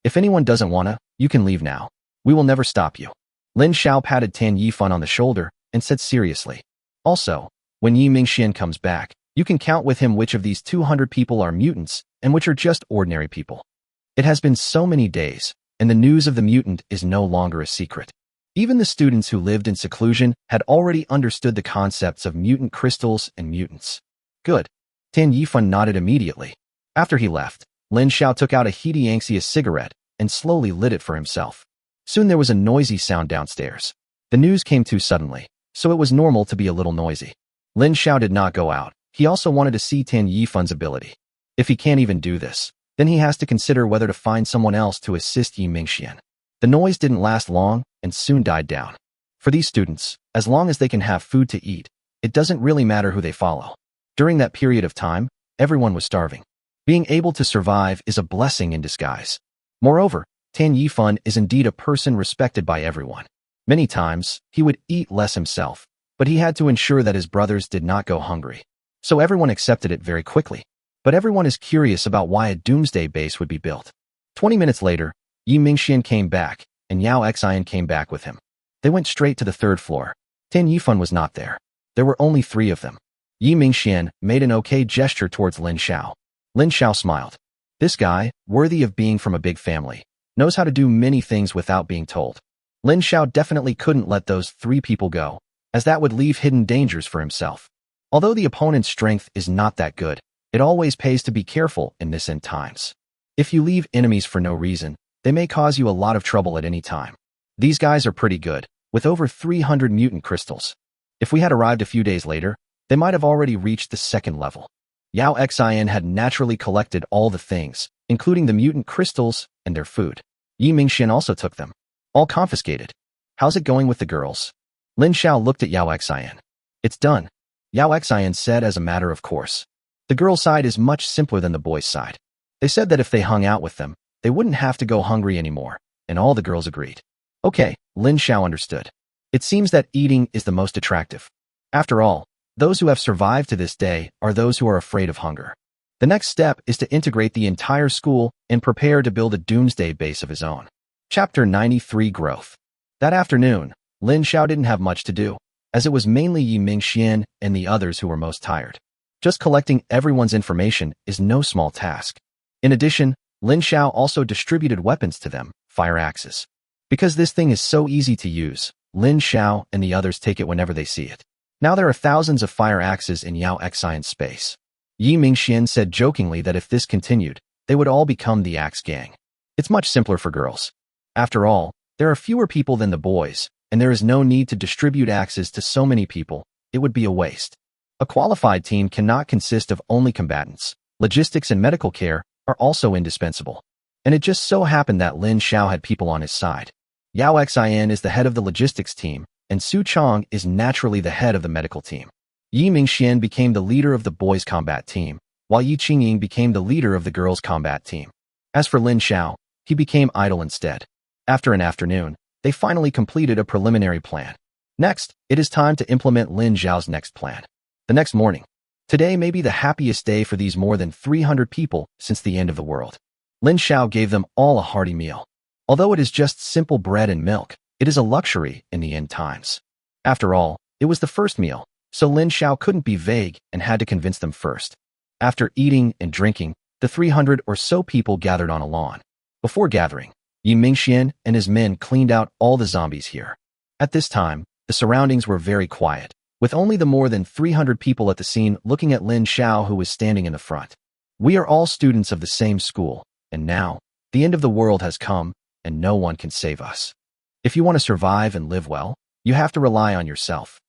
If anyone doesn't wanna, you can leave now. We will never stop you. Lin Xiao patted Tan Yifan on the shoulder and said seriously. Also, when Yi Mingxian comes back, you can count with him which of these 200 people are mutants and which are just ordinary people. It has been so many days, and the news of the mutant is no longer a secret. Even the students who lived in seclusion had already understood the concepts of mutant crystals and mutants. Good. Tan Yifan nodded immediately. After he left, Lin Xiao took out a heaty anxious cigarette and slowly lit it for himself. Soon there was a noisy sound downstairs. The news came too suddenly, so it was normal to be a little noisy. Lin Xiao did not go out. He also wanted to see Tan Yifan's ability. If he can't even do this, then he has to consider whether to find someone else to assist Yi Mingxian. The noise didn't last long and soon died down. For these students, as long as they can have food to eat, it doesn't really matter who they follow. During that period of time, everyone was starving. Being able to survive is a blessing in disguise. Moreover, Tan Yifan is indeed a person respected by everyone. Many times, he would eat less himself, but he had to ensure that his brothers did not go hungry. So everyone accepted it very quickly. But everyone is curious about why a doomsday base would be built. 20 minutes later, Yi Mingxian came back, and Yao Xian came back with him. They went straight to the third floor. Tan Yifan was not there. There were only 3 of them. Yi Mingxian made an okay gesture towards Lin Xiao. Lin Xiao smiled. This guy, worthy of being from a big family, knows how to do many things without being told. Lin Xiao definitely couldn't let those 3 people go, as that would leave hidden dangers for himself. Although the opponent's strength is not that good, it always pays to be careful in this end times. If you leave enemies for no reason, they may cause you a lot of trouble at any time. These guys are pretty good, with over 300 mutant crystals. If we had arrived a few days later, they might have already reached the 2nd level. Yao Xian had naturally collected all the things, including the mutant crystals and their food. Yi Mingxian also took them. All confiscated. How's it going with the girls? Lin Xiao looked at Yao Xian. It's done. Yao Xian said as a matter of course. The girls' side is much simpler than the boys' side. They said that if they hung out with them, they wouldn't have to go hungry anymore, and all the girls agreed. Okay, Lin Xiao understood. It seems that eating is the most attractive. After all, those who have survived to this day are those who are afraid of hunger. The next step is to integrate the entire school and prepare to build a doomsday base of his own. Chapter 93 Growth. That afternoon, Lin Xiao didn't have much to do, as it was mainly Yi Mingxian and the others who were most tired. Just collecting everyone's information is no small task. In addition, Lin Xiao also distributed weapons to them, fire axes. Because this thing is so easy to use, Lin Xiao and the others take it whenever they see it. Now there are thousands of fire axes in Yao Xian's space. Yi Mingxian said jokingly that if this continued, they would all become the Axe Gang. It's much simpler for girls. After all, there are fewer people than the boys, and there is no need to distribute axes to so many people. It would be a waste. A qualified team cannot consist of only combatants. Logistics and medical care are also indispensable. And it just so happened that Lin Xiao had people on his side. Yao Xian is the head of the logistics team, and Su Chong is naturally the head of the medical team. Yi Mingxian became the leader of the boys' combat team, while Yi Qingying became the leader of the girls' combat team. As for Lin Xiao, he became idle instead. After an afternoon, they finally completed a preliminary plan. Next, it is time to implement Lin Xiao's next plan. The next morning. Today may be the happiest day for these more than 300 people since the end of the world. Lin Xiao gave them all a hearty meal. Although it is just simple bread and milk, it is a luxury in the end times. After all, it was the first meal, so Lin Xiao couldn't be vague and had to convince them first. After eating and drinking, the 300 or so people gathered on a lawn. Before gathering, Yi Mingxian and his men cleaned out all the zombies here. At this time, the surroundings were very quiet, with only the more than 300 people at the scene looking at Lin Xiao, who was standing in the front. We are all students of the same school, and now, the end of the world has come, and no one can save us. If you want to survive and live well, you have to rely on yourself.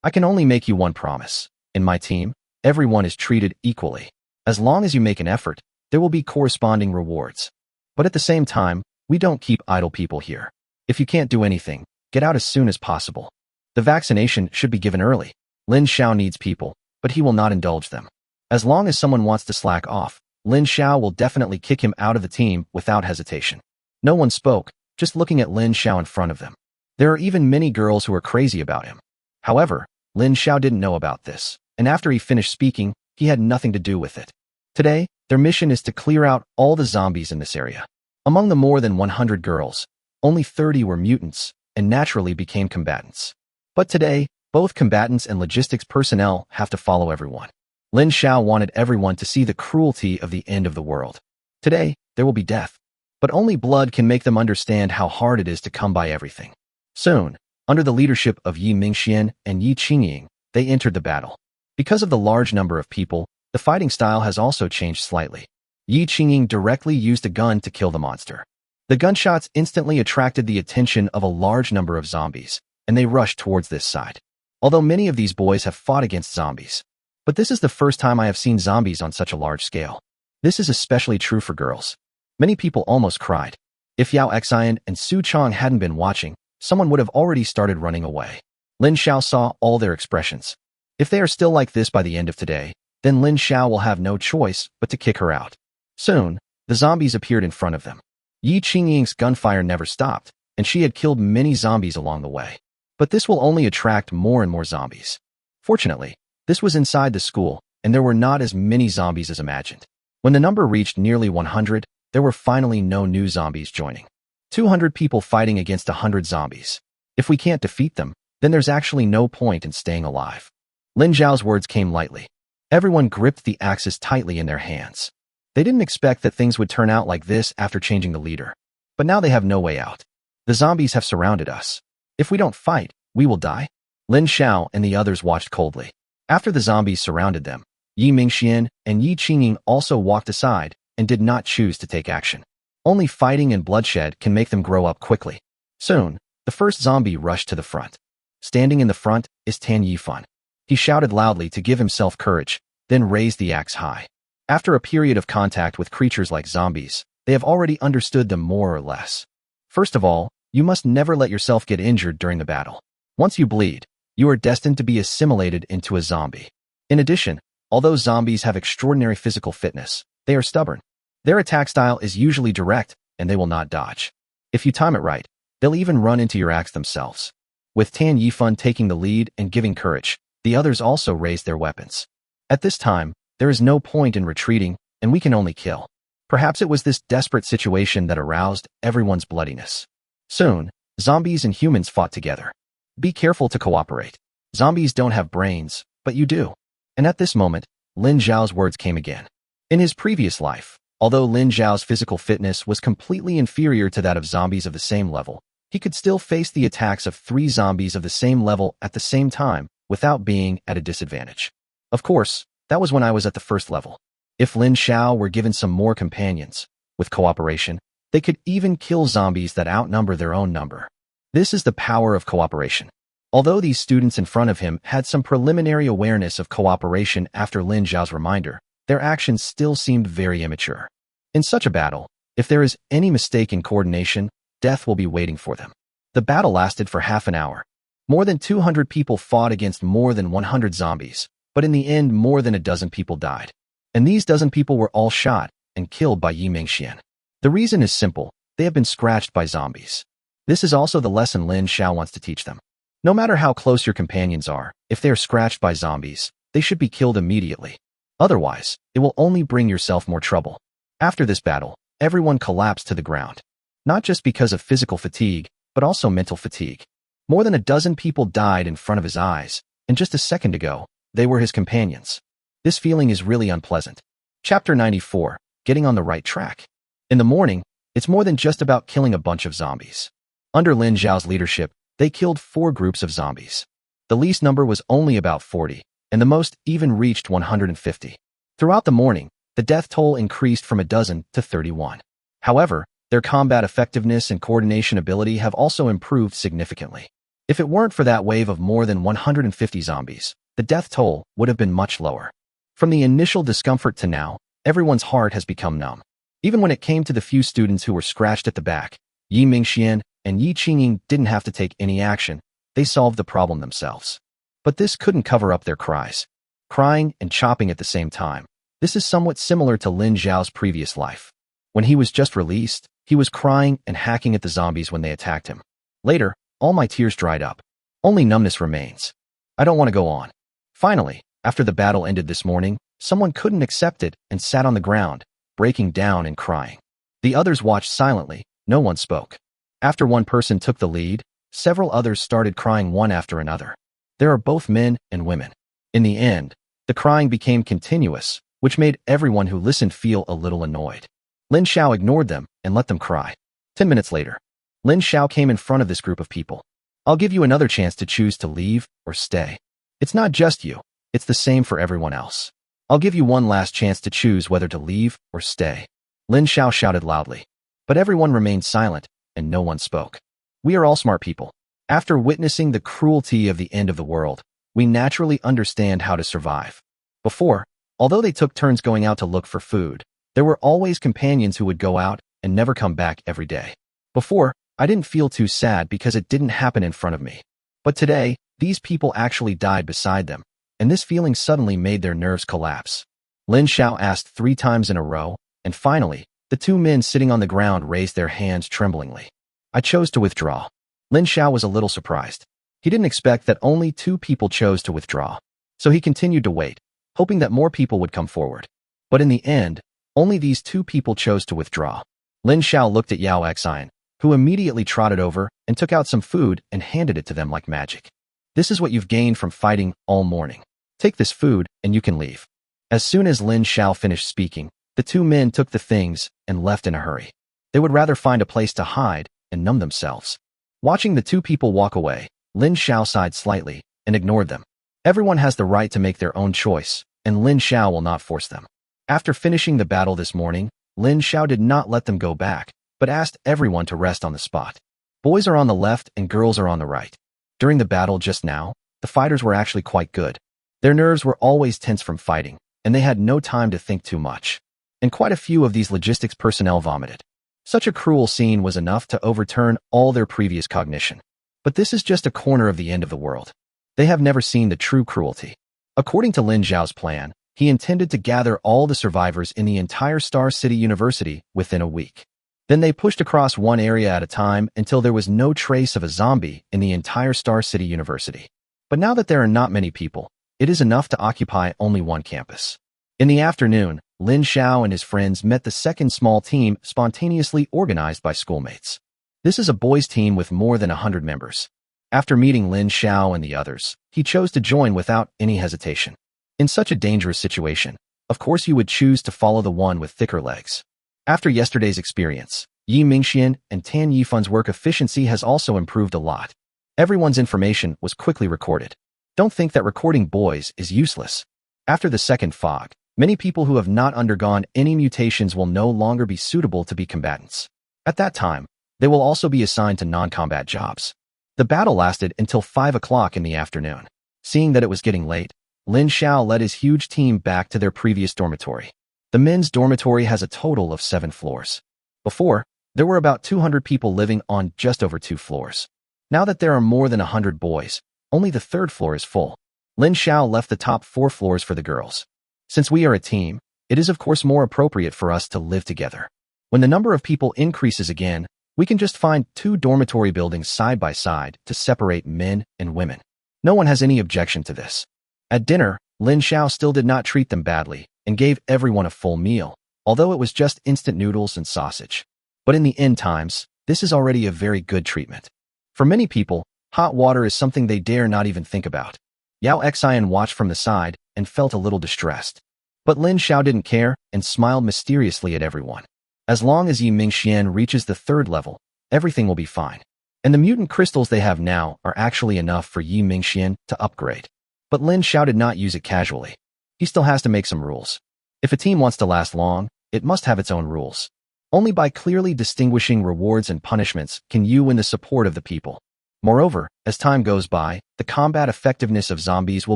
I can only make you one promise. In my team, everyone is treated equally. As long as you make an effort, there will be corresponding rewards. But at the same time, we don't keep idle people here. If you can't do anything, get out as soon as possible. The vaccination should be given early. Lin Xiao needs people, but he will not indulge them. As long as someone wants to slack off, Lin Xiao will definitely kick him out of the team without hesitation. No one spoke, just looking at Lin Xiao in front of them. There are even many girls who are crazy about him. However, Lin Xiao didn't know about this, and after he finished speaking, he had nothing to do with it. Today, their mission is to clear out all the zombies in this area. Among the more than 100 girls, only 30 were mutants and naturally became combatants. But today, both combatants and logistics personnel have to follow everyone. Lin Xiao wanted everyone to see the cruelty of the end of the world. Today, there will be death. But only blood can make them understand how hard it is to come by everything. Soon, under the leadership of Yi Mingxian and Yi Qingying, they entered the battle. Because of the large number of people, the fighting style has also changed slightly. Yi Qingying directly used a gun to kill the monster. The gunshots instantly attracted the attention of a large number of zombies, and they rushed towards this side. Although many of these boys have fought against zombies. But this is the first time I have seen zombies on such a large scale. This is especially true for girls. Many people almost cried. If Yao Xian and Su Chong hadn't been watching, someone would have already started running away. Lin Xiao saw all their expressions. If they are still like this by the end of today, then Lin Xiao will have no choice but to kick her out. Soon, the zombies appeared in front of them. Yi Qingying's gunfire never stopped, and she had killed many zombies along the way. But this will only attract more and more zombies. Fortunately, this was inside the school, and there were not as many zombies as imagined. When the number reached nearly 100, there were finally no new zombies joining. 200 people fighting against 100 zombies. If we can't defeat them, then there's actually no point in staying alive. Lin Xiao's words came lightly. Everyone gripped the axes tightly in their hands. They didn't expect that things would turn out like this after changing the leader. But now they have no way out. The zombies have surrounded us. If we don't fight, we will die. Lin Xiao and the others watched coldly. After the zombies surrounded them, Yi Mingxian and Yi Qingying also walked aside and did not choose to take action. Only fighting and bloodshed can make them grow up quickly. Soon, the first zombie rushed to the front. Standing in the front is Tan Yifan. He shouted loudly to give himself courage, then raised the axe high. After a period of contact with creatures like zombies, they have already understood them more or less. First of all, you must never let yourself get injured during the battle. Once you bleed, you are destined to be assimilated into a zombie. In addition, although zombies have extraordinary physical fitness, they are stubborn. Their attack style is usually direct, and they will not dodge. If you time it right, they'll even run into your axe themselves. With Tan Yifan taking the lead and giving courage, the others also raised their weapons. At this time, there is no point in retreating, and we can only kill. Perhaps it was this desperate situation that aroused everyone's bloodiness. Soon, zombies and humans fought together. Be careful to cooperate. Zombies don't have brains, but you do. And at this moment, Lin Xiao's words came again. In his previous life, although Lin Xiao's physical fitness was completely inferior to that of zombies of the same level, he could still face the attacks of 3 zombies of the same level at the same time without being at a disadvantage. Of course, that was when I was at the first level. If Lin Xiao were given some more companions, with cooperation, they could even kill zombies that outnumber their own number. This is the power of cooperation. Although these students in front of him had some preliminary awareness of cooperation after Lin Xiao's reminder, their actions still seemed very immature. In such a battle, if there is any mistake in coordination, death will be waiting for them. The battle lasted for half an hour. More than 200 people fought against more than 100 zombies, but in the end more than a dozen people died. And these dozen people were all shot and killed by Yi Mingxian. The reason is simple, they have been scratched by zombies. This is also the lesson Lin Xiao wants to teach them. No matter how close your companions are, if they are scratched by zombies, they should be killed immediately. Otherwise, it will only bring yourself more trouble. After this battle, everyone collapsed to the ground. Not just because of physical fatigue, but also mental fatigue. More than a dozen people died in front of his eyes, and just a second ago, they were his companions. This feeling is really unpleasant. Chapter 94, Getting on the Right Track. In the morning, it's more than just about killing a bunch of zombies. Under Lin Xiao's leadership, they killed 4 groups of zombies. The least number was only about 40, and the most even reached 150. Throughout the morning, the death toll increased from a dozen to 31. However, their combat effectiveness and coordination ability have also improved significantly. If it weren't for that wave of more than 150 zombies, the death toll would have been much lower. From the initial discomfort to now, everyone's heart has become numb. Even when it came to the few students who were scratched at the back, Yi Mingxian and Yi Qingying didn't have to take any action. They solved the problem themselves. But this couldn't cover up their cries. Crying and chopping at the same time. This is somewhat similar to Lin Xiao's previous life. When he was just released, he was crying and hacking at the zombies when they attacked him. Later, all my tears dried up. Only numbness remains. I don't want to go on. Finally, after the battle ended this morning, someone couldn't accept it and sat on the ground, breaking down and crying. The others watched silently, no one spoke. After one person took the lead, several others started crying one after another. There are both men and women. In the end, the crying became continuous, which made everyone who listened feel a little annoyed. Lin Xiao ignored them and let them cry. 10 minutes later, Lin Xiao came in front of this group of people. I'll give you another chance to choose to leave or stay. It's not just you, it's the same for everyone else. I'll give you one last chance to choose whether to leave or stay. Lin Xiao shouted loudly. But everyone remained silent, and no one spoke. We are all smart people. After witnessing the cruelty of the end of the world, we naturally understand how to survive. Before, although they took turns going out to look for food, there were always companions who would go out and never come back every day. Before, I didn't feel too sad because it didn't happen in front of me. But today, these people actually died beside them, and this feeling suddenly made their nerves collapse. Lin Xiao asked 3 times in a row, and finally, the 2 men sitting on the ground raised their hands tremblingly. I chose to withdraw. Lin Xiao was a little surprised. He didn't expect that only 2 people chose to withdraw. So he continued to wait, hoping that more people would come forward. But in the end, only these 2 people chose to withdraw. Lin Xiao looked at Yao Xian, who immediately trotted over and took out some food and handed it to them like magic. This is what you've gained from fighting all morning. Take this food and you can leave. As soon as Lin Xiao finished speaking, the 2 men took the things and left in a hurry. They would rather find a place to hide and numb themselves. Watching the 2 people walk away, Lin Xiao sighed slightly and ignored them. Everyone has the right to make their own choice, and Lin Xiao will not force them. After finishing the battle this morning, Lin Xiao did not let them go back, but asked everyone to rest on the spot. Boys are on the left and girls are on the right. During the battle just now, the fighters were actually quite good. Their nerves were always tense from fighting, and they had no time to think too much. And quite a few of these logistics personnel vomited. Such a cruel scene was enough to overturn all their previous cognition. But this is just a corner of the end of the world. They have never seen the true cruelty. According to Lin Xiao's plan, he intended to gather all the survivors in the entire Star City University within a week. Then they pushed across one area at a time until there was no trace of a zombie in the entire Star City University. But now that there are not many people, it is enough to occupy only one campus. In the afternoon, Lin Xiao and his friends met the second small team spontaneously organized by schoolmates. This is a boys' team with more than 100 members. After meeting Lin Xiao and the others, he chose to join without any hesitation. In such a dangerous situation, of course you would choose to follow the one with thicker legs. After yesterday's experience, Yi Mingxian and Tan Yifan's work efficiency has also improved a lot. Everyone's information was quickly recorded. Don't think that recording boys is useless. After the second fog, many people who have not undergone any mutations will no longer be suitable to be combatants. At that time, they will also be assigned to non-combat jobs. The battle lasted until 5 o'clock in the afternoon. Seeing that it was getting late, Lin Xiao led his huge team back to their previous dormitory. The men's dormitory has a total of 7 floors. Before, there were about 200 people living on just over 2 floors. Now that there are more than 100 boys, only the 3rd floor is full. Lin Xiao left the top 4 floors for the girls. Since we are a team, it is of course more appropriate for us to live together. When the number of people increases again, we can just find 2 dormitory buildings side by side to separate men and women. No one has any objection to this. At dinner, Lin Xiao still did not treat them badly and gave everyone a full meal, although it was just instant noodles and sausage. But in the end times, this is already a very good treatment. For many people, hot water is something they dare not even think about. Yao Xian watched from the side and felt a little distressed. But Lin Xiao didn't care and smiled mysteriously at everyone. As long as Yi Mingxian reaches the 3rd level, everything will be fine. And the mutant crystals they have now are actually enough for Yi Mingxian to upgrade. But Lin Xiao did not use it casually. He still has to make some rules. If a team wants to last long, it must have its own rules. Only by clearly distinguishing rewards and punishments can you win the support of the people. Moreover, as time goes by, the combat effectiveness of zombies will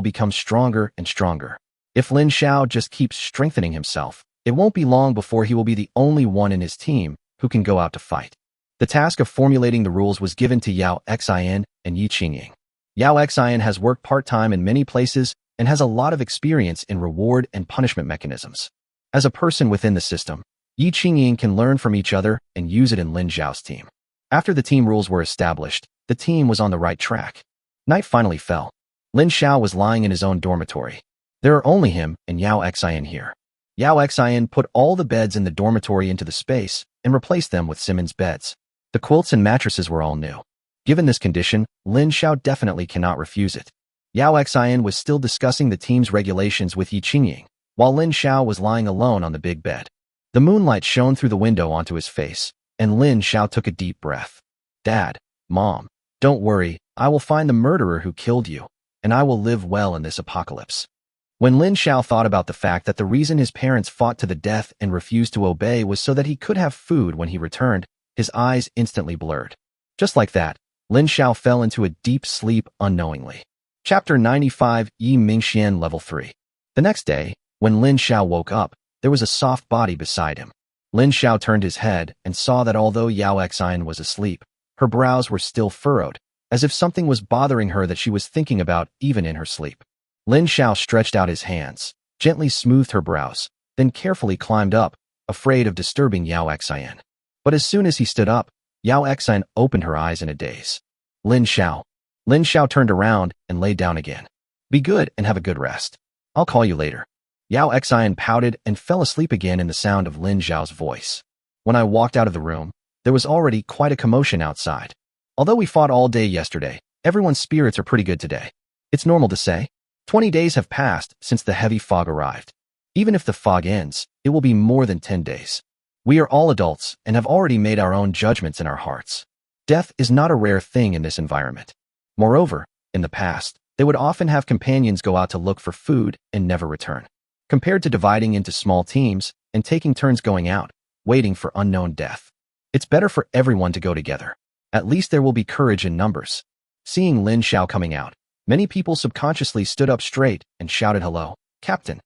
become stronger and stronger. If Lin Xiao just keeps strengthening himself, it won't be long before he will be the only one in his team who can go out to fight. The task of formulating the rules was given to Yao Xian and Yi Qingying. Yao Xian has worked part-time in many places and has a lot of experience in reward and punishment mechanisms. As a person within the system, Yi Qingying can learn from each other and use it in Lin Xiao's team. After the team rules were established, the team was on the right track. Night finally fell. Lin Xiao was lying in his own dormitory. There are only him and Yao Xian here. Yao Xian put all the beds in the dormitory into the space and replaced them with Simmons beds. The quilts and mattresses were all new. Given this condition, Lin Xiao definitely cannot refuse it. Yao Xian was still discussing the team's regulations with Yi Qingying, while Lin Xiao was lying alone on the big bed. The moonlight shone through the window onto his face, and Lin Xiao took a deep breath. Dad, Mom, don't worry, I will find the murderer who killed you, and I will live well in this apocalypse. When Lin Xiao thought about the fact that the reason his parents fought to the death and refused to obey was so that he could have food when he returned, his eyes instantly blurred. Just like that, Lin Xiao fell into a deep sleep unknowingly. Chapter 95, Yi Mingxian Level 3. The next day, when Lin Xiao woke up, there was a soft body beside him. Lin Xiao turned his head and saw that although Yao Xian was asleep, her brows were still furrowed, as if something was bothering her that she was thinking about even in her sleep. Lin Xiao stretched out his hands, gently smoothed her brows, then carefully climbed up, afraid of disturbing Yao Xian. But as soon as he stood up, Yao Xian opened her eyes in a daze. Lin Xiao. Lin Xiao turned around and lay down again. Be good and have a good rest. I'll call you later. Yao Xian pouted and fell asleep again in the sound of Lin Xiao's voice. When I walked out of the room, there was already quite a commotion outside. Although we fought all day yesterday, everyone's spirits are pretty good today. It's normal to say. 20 days have passed since the heavy fog arrived. Even if the fog ends, it will be more than 10 days. We are all adults and have already made our own judgments in our hearts. Death is not a rare thing in this environment. Moreover, in the past, they would often have companions go out to look for food and never return. Compared to dividing into small teams and taking turns going out, waiting for unknown death. It's better for everyone to go together. At least there will be courage in numbers. Seeing Lin Xiao coming out, many people subconsciously stood up straight and shouted hello, Captain.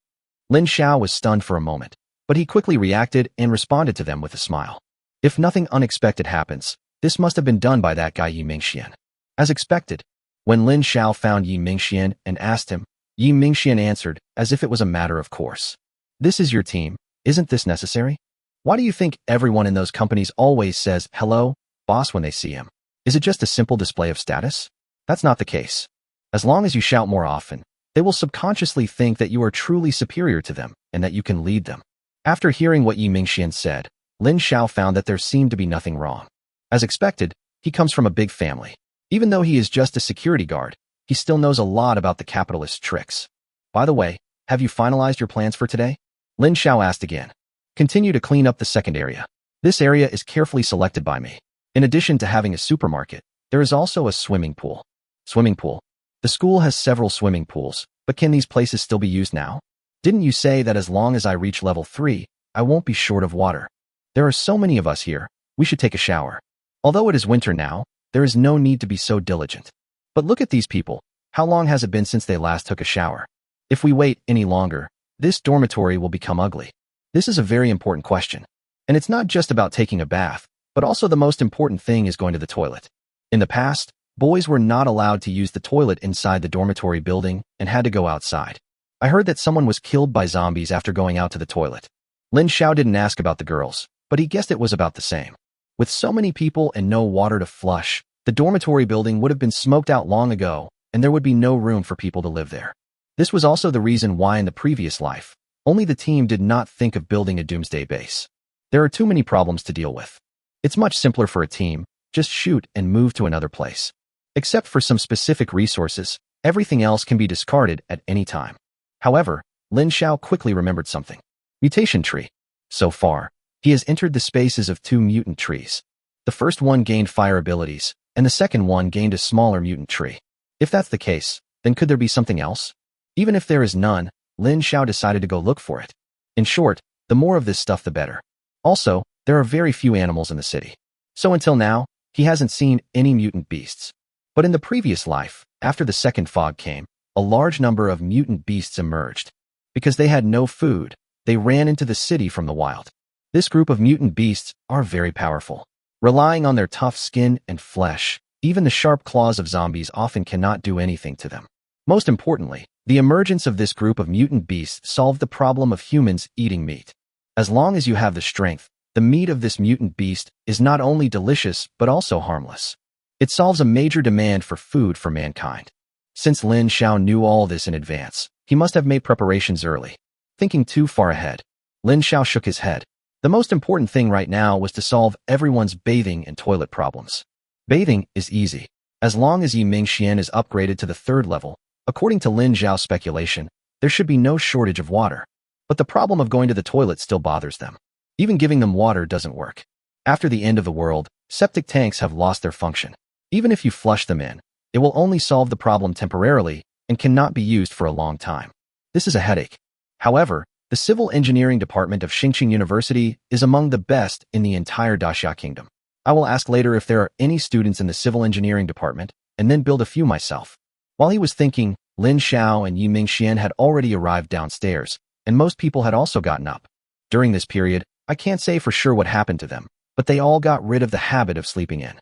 Lin Xiao was stunned for a moment, but he quickly reacted and responded to them with a smile. If nothing unexpected happens, this must have been done by that guy Yi Mingxian. As expected, when Lin Xiao found Yi Mingxian and asked him, Yi Mingxian answered as if it was a matter of course. This is your team, isn't this necessary? Why do you think everyone in those companies always says, hello, boss when they see him? Is it just a simple display of status? That's not the case. As long as you shout more often, they will subconsciously think that you are truly superior to them and that you can lead them. After hearing what Yi Mingxian said, Lin Xiao found that there seemed to be nothing wrong. As expected, he comes from a big family. Even though he is just a security guard, he still knows a lot about the capitalist's tricks. By the way, have you finalized your plans for today? Lin Xiao asked again. Continue to clean up the second area. This area is carefully selected by me. In addition to having a supermarket, there is also a swimming pool. Swimming pool. The school has several swimming pools, but can these places still be used now? Didn't you say that as long as I reach level 3, I won't be short of water? There are so many of us here, we should take a shower. Although it is winter now, there is no need to be so diligent. But look at these people, how long has it been since they last took a shower? If we wait any longer, this dormitory will become ugly. This is a very important question. And it's not just about taking a bath, but also the most important thing is going to the toilet. In the past, boys were not allowed to use the toilet inside the dormitory building and had to go outside. I heard that someone was killed by zombies after going out to the toilet. Lin Xiao didn't ask about the girls, but he guessed it was about the same. With so many people and no water to flush, the dormitory building would have been smoked out long ago, and there would be no room for people to live there. This was also the reason why in the previous life, only the team did not think of building a doomsday base. There are too many problems to deal with. It's much simpler for a team, just shoot and move to another place. Except for some specific resources, everything else can be discarded at any time. However, Lin Xiao quickly remembered something. Mutation tree. So far, he has entered the spaces of 2 mutant trees. The first one gained fire abilities, and the second one gained a smaller mutant tree. If that's the case, then could there be something else? Even if there is none, Lin Xiao decided to go look for it. In short, the more of this stuff the better. Also, there are very few animals in the city. So until now, he hasn't seen any mutant beasts. But in the previous life, after the second fog came, a large number of mutant beasts emerged. Because they had no food, they ran into the city from the wild. This group of mutant beasts are very powerful. Relying on their tough skin and flesh, even the sharp claws of zombies often cannot do anything to them. Most importantly, the emergence of this group of mutant beasts solved the problem of humans eating meat. As long as you have the strength, the meat of this mutant beast is not only delicious but also harmless. It solves a major demand for food for mankind. Since Lin Xiao knew all this in advance, He must have made preparations early. Thinking too far ahead, Lin Xiao shook his head. The most important thing right now was to solve everyone's bathing and toilet problems. Bathing is easy. As long as Yi Mingxian is upgraded to the 3rd level, according to Lin Xiao's speculation, there should be no shortage of water. But the problem of going to the toilet still bothers them. Even giving them water doesn't work. After the end of the world, septic tanks have lost their function. Even if you flush them in, it will only solve the problem temporarily and cannot be used for a long time. This is a headache. However, the Civil Engineering Department of Xingqing University is among the best in the entire Daxia Kingdom. I will ask later if there are any students in the Civil Engineering Department, and then build a few myself. While he was thinking, Lin Xiao and Yi Mingxian had already arrived downstairs, and most people had also gotten up. During this period, I can't say for sure what happened to them, but they all got rid of the habit of sleeping in.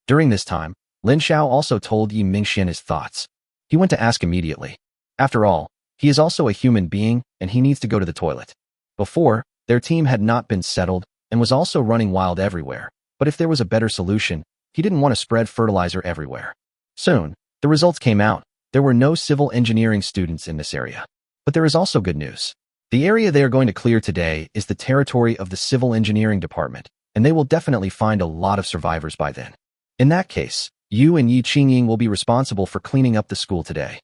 During this time, Lin Xiao also told Yi Mingxian his thoughts. He went to ask immediately. After all, he is also a human being, and he needs to go to the toilet. Before, their team had not been settled and was also running wild everywhere, but if there was a better solution, he didn't want to spread fertilizer everywhere. Soon, the results came out. There were no civil engineering students in this area. But there is also good news. The area they are going to clear today is the territory of the Civil Engineering Department, and they will definitely find a lot of survivors by then. In that case, you and Yi Qingying will be responsible for cleaning up the school today.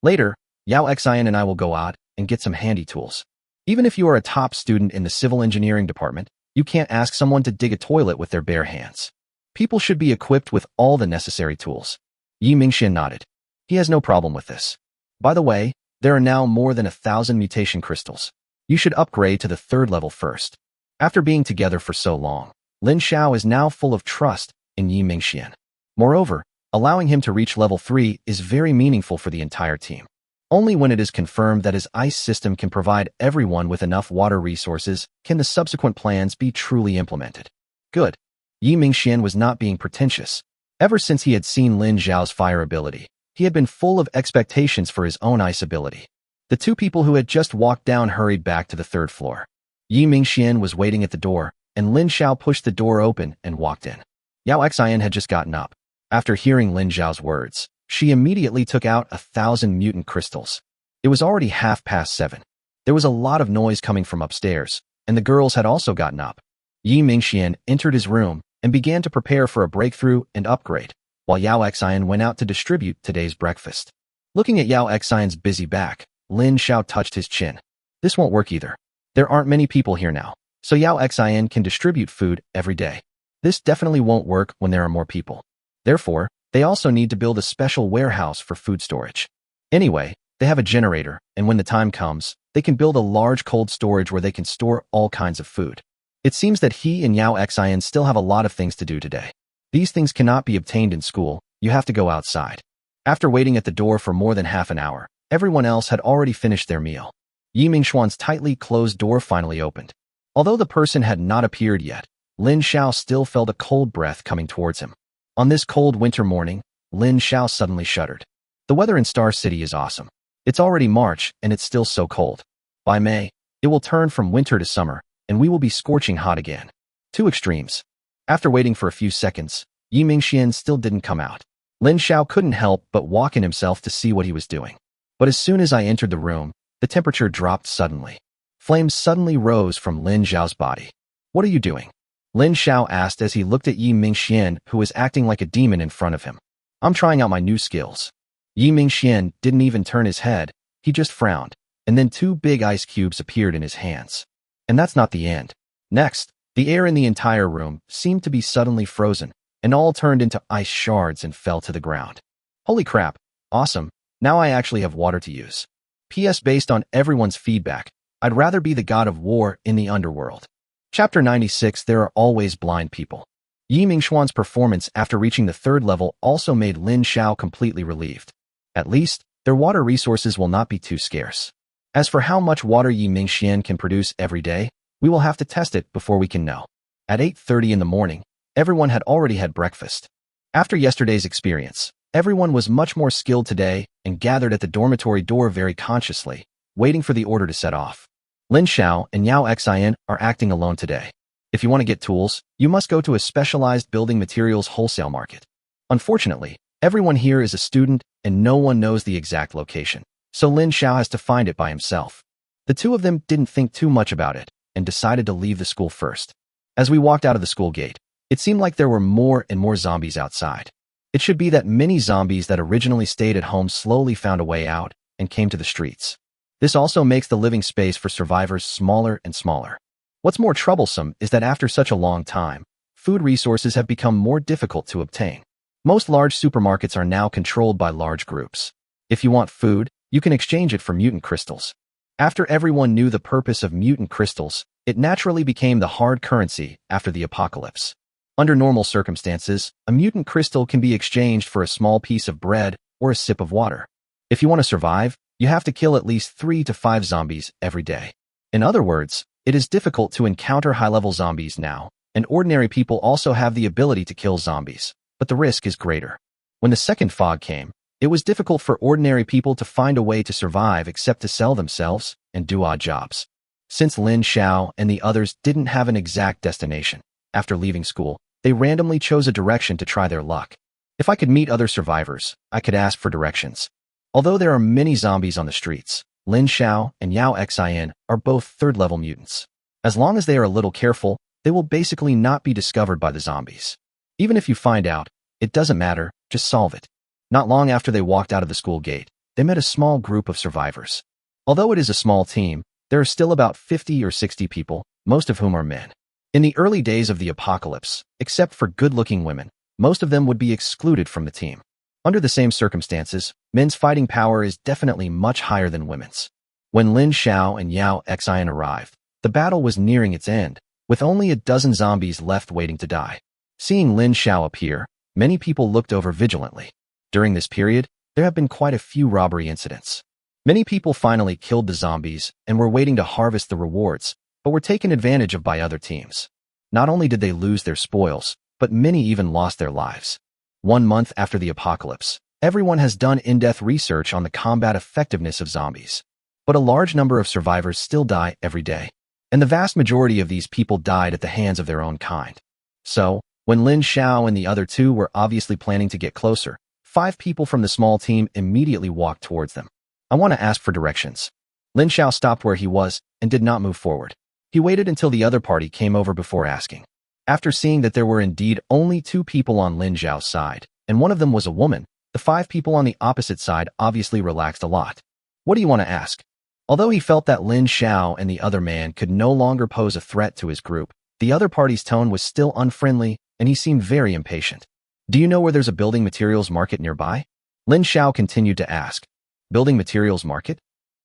Later, Yao Xian and I will go out and get some handy tools. Even if you are a top student in the Civil Engineering Department, you can't ask someone to dig a toilet with their bare hands. People should be equipped with all the necessary tools. Yi Mingxian nodded. He has no problem with this. By the way, there are now more than 1,000 mutation crystals. You should upgrade to the 3rd level first. After being together for so long, Lin Xiao is now full of trust in Yi Mingxian. Moreover, allowing him to reach level 3 is very meaningful for the entire team. Only when it is confirmed that his ice system can provide everyone with enough water resources can the subsequent plans be truly implemented. Good. Yi Mingxian was not being pretentious. Ever since he had seen Lin Xiao's fire ability, he had been full of expectations for his own ice ability. The two people who had just walked down hurried back to the 3rd floor. Yi Mingxian was waiting at the door, and Lin Xiao pushed the door open and walked in. Yao Xian had just gotten up. After hearing Lin Xiao's words, she immediately took out 1,000 mutant crystals. It was already 7:30. There was a lot of noise coming from upstairs, and the girls had also gotten up. Yi Mingxian entered his room and began to prepare for a breakthrough and upgrade, while Yao Xian went out to distribute today's breakfast. Looking at Yao Xian's busy back, Lin Xiao touched his chin. This won't work either. There aren't many people here now, so Yao Xian can distribute food every day. This definitely won't work when there are more people. Therefore, they also need to build a special warehouse for food storage. Anyway, they have a generator, and when the time comes, they can build a large cold storage where they can store all kinds of food. It seems that he and Yao Xian still have a lot of things to do today. These things cannot be obtained in school, you have to go outside. After waiting at the door for more than half an hour, everyone else had already finished their meal. Yi Mingxuan's tightly closed door finally opened. Although the person had not appeared yet, Lin Xiao still felt a cold breath coming towards him. On this cold winter morning, Lin Xiao suddenly shuddered. The weather in Star City is awesome. It's already March and it's still so cold. By May, it will turn from winter to summer, and we will be scorching hot again. Two extremes. After waiting for a few seconds, Yi Mingxian still didn't come out. Lin Xiao couldn't help but walk in himself to see what he was doing. But as soon as I entered the room, the temperature dropped suddenly. Flames suddenly rose from Lin Xiao's body. What are you doing? Lin Xiao asked as he looked at Yi Mingxian, who was acting like a demon in front of him. I'm trying out my new skills. Yi Mingxian didn't even turn his head, he just frowned, and then 2 big ice cubes appeared in his hands. And that's not the end. Next, the air in the entire room seemed to be suddenly frozen, and all turned into ice shards and fell to the ground. Holy crap, awesome, now I actually have water to use. P.S. Based on everyone's feedback, I'd rather be the god of war in the underworld. Chapter 96. There are always blind people. Yi Mingxuan's performance after reaching the 3rd level also made Lin Xiao completely relieved. At least, their water resources will not be too scarce. As for how much water Yi Mingxian can produce every day, we will have to test it before we can know. At 8:30 in the morning, everyone had already had breakfast. After yesterday's experience, everyone was much more skilled today and gathered at the dormitory door very consciously, waiting for the order to set off. Lin Xiao and Yao Xian are acting alone today. If you want to get tools, you must go to a specialized building materials wholesale market. Unfortunately, everyone here is a student and no one knows the exact location, so Lin Xiao has to find it by himself. The two of them didn't think too much about it and decided to leave the school first. As we walked out of the school gate, it seemed like there were more and more zombies outside. It should be that many zombies that originally stayed at home slowly found a way out and came to the streets. This also makes the living space for survivors smaller and smaller. What's more troublesome is that after such a long time, food resources have become more difficult to obtain. Most large supermarkets are now controlled by large groups. If you want food, you can exchange it for mutant crystals. After everyone knew the purpose of mutant crystals, it naturally became the hard currency after the apocalypse. Under normal circumstances, a mutant crystal can be exchanged for a small piece of bread or a sip of water. If you want to survive, you have to kill at least 3 to 5 zombies every day. In other words, it is difficult to encounter high-level zombies now, and ordinary people also have the ability to kill zombies, but the risk is greater. When the second fog came, it was difficult for ordinary people to find a way to survive except to sell themselves and do odd jobs. Since Lin Xiao and the others didn't have an exact destination, after leaving school, they randomly chose a direction to try their luck. If I could meet other survivors, I could ask for directions. Although there are many zombies on the streets, Lin Xiao and Yao Xin are both third-level mutants. As long as they are a little careful, they will basically not be discovered by the zombies. Even if you find out, it doesn't matter, just solve it. Not long after they walked out of the school gate, they met a small group of survivors. Although it is a small team, there are still about 50 or 60 people, most of whom are men. In the early days of the apocalypse, except for good-looking women, most of them would be excluded from the team. Under the same circumstances, men's fighting power is definitely much higher than women's. When Lin Xiao and Yao Xin arrived, the battle was nearing its end, with only a dozen zombies left waiting to die. Seeing Lin Xiao appear, many people looked over vigilantly. During this period, there have been quite a few robbery incidents. Many people finally killed the zombies and were waiting to harvest the rewards, but were taken advantage of by other teams. Not only did they lose their spoils, but many even lost their lives. 1 month after the apocalypse, everyone has done in-depth research on the combat effectiveness of zombies. But a large number of survivors still die every day, and the vast majority of these people died at the hands of their own kind. So, when Lin Xiao and the other two were obviously planning to get closer, 5 people from the small team immediately walked towards them. I want to ask for directions. Lin Xiao stopped where he was and did not move forward. He waited until the other party came over before asking. After seeing that there were indeed only 2 people on Lin Xiao's side, and one of them was a woman, the 5 people on the opposite side obviously relaxed a lot. What do you want to ask? Although he felt that Lin Xiao and the other man could no longer pose a threat to his group, the other party's tone was still unfriendly, and he seemed very impatient. Do you know where there's a building materials market nearby? Lin Xiao continued to ask. Building materials market?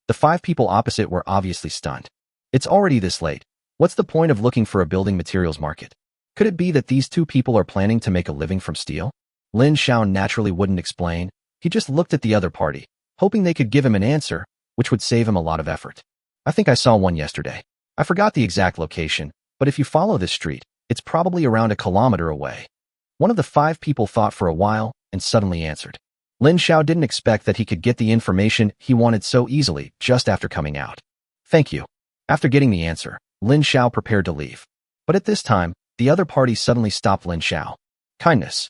The 5 people opposite were obviously stunned. It's already this late. What's the point of looking for a building materials market? Could it be that these 2 people are planning to make a living from steel? Lin Xiao naturally wouldn't explain. He just looked at the other party, hoping they could give him an answer, which would save him a lot of effort. I think I saw one yesterday. I forgot the exact location, but if you follow this street, it's probably around a kilometer away. One of the 5 people thought for a while and suddenly answered. Lin Xiao didn't expect that he could get the information he wanted so easily just after coming out. Thank you. After getting the answer, Lin Xiao prepared to leave. But at this time, the other party suddenly stopped Lin Xiao. Kindness.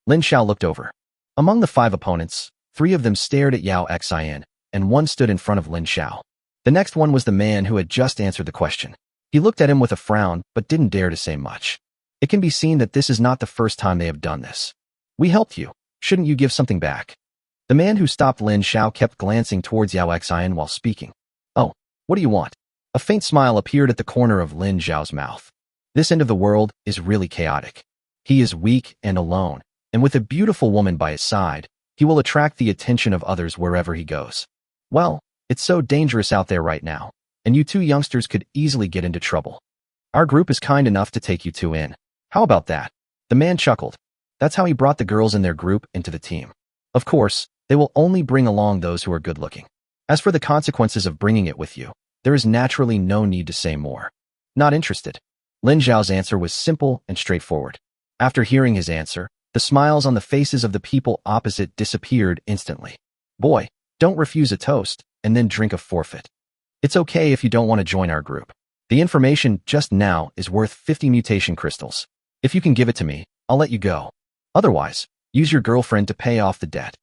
Lin Xiao looked over. Among the 5 opponents, 3 of them stared at Yao Xin, and 1 stood in front of Lin Xiao. The next one was the man who had just answered the question. He looked at him with a frown, but didn't dare to say much. It can be seen that this is not the first time they have done this. We helped you. Shouldn't you give something back? The man who stopped Lin Xiao kept glancing towards Yao Xin while speaking. Oh, what do you want? A faint smile appeared at the corner of Lin Xiao's mouth. This end of the world is really chaotic. He is weak and alone, and with a beautiful woman by his side, he will attract the attention of others wherever he goes. Well, it's so dangerous out there right now, and you 2 youngsters could easily get into trouble. Our group is kind enough to take you 2 in. How about that? The man chuckled. That's how he brought the girls in their group into the team. Of course, they will only bring along those who are good-looking. As for the consequences of bringing it with you, there is naturally no need to say more. Not interested. Lin Xiao's answer was simple and straightforward. After hearing his answer, the smiles on the faces of the people opposite disappeared instantly. Boy, don't refuse a toast and then drink a forfeit. It's okay if you don't want to join our group. The information just now is worth 50 mutation crystals. If you can give it to me, I'll let you go. Otherwise, use your girlfriend to pay off the debt.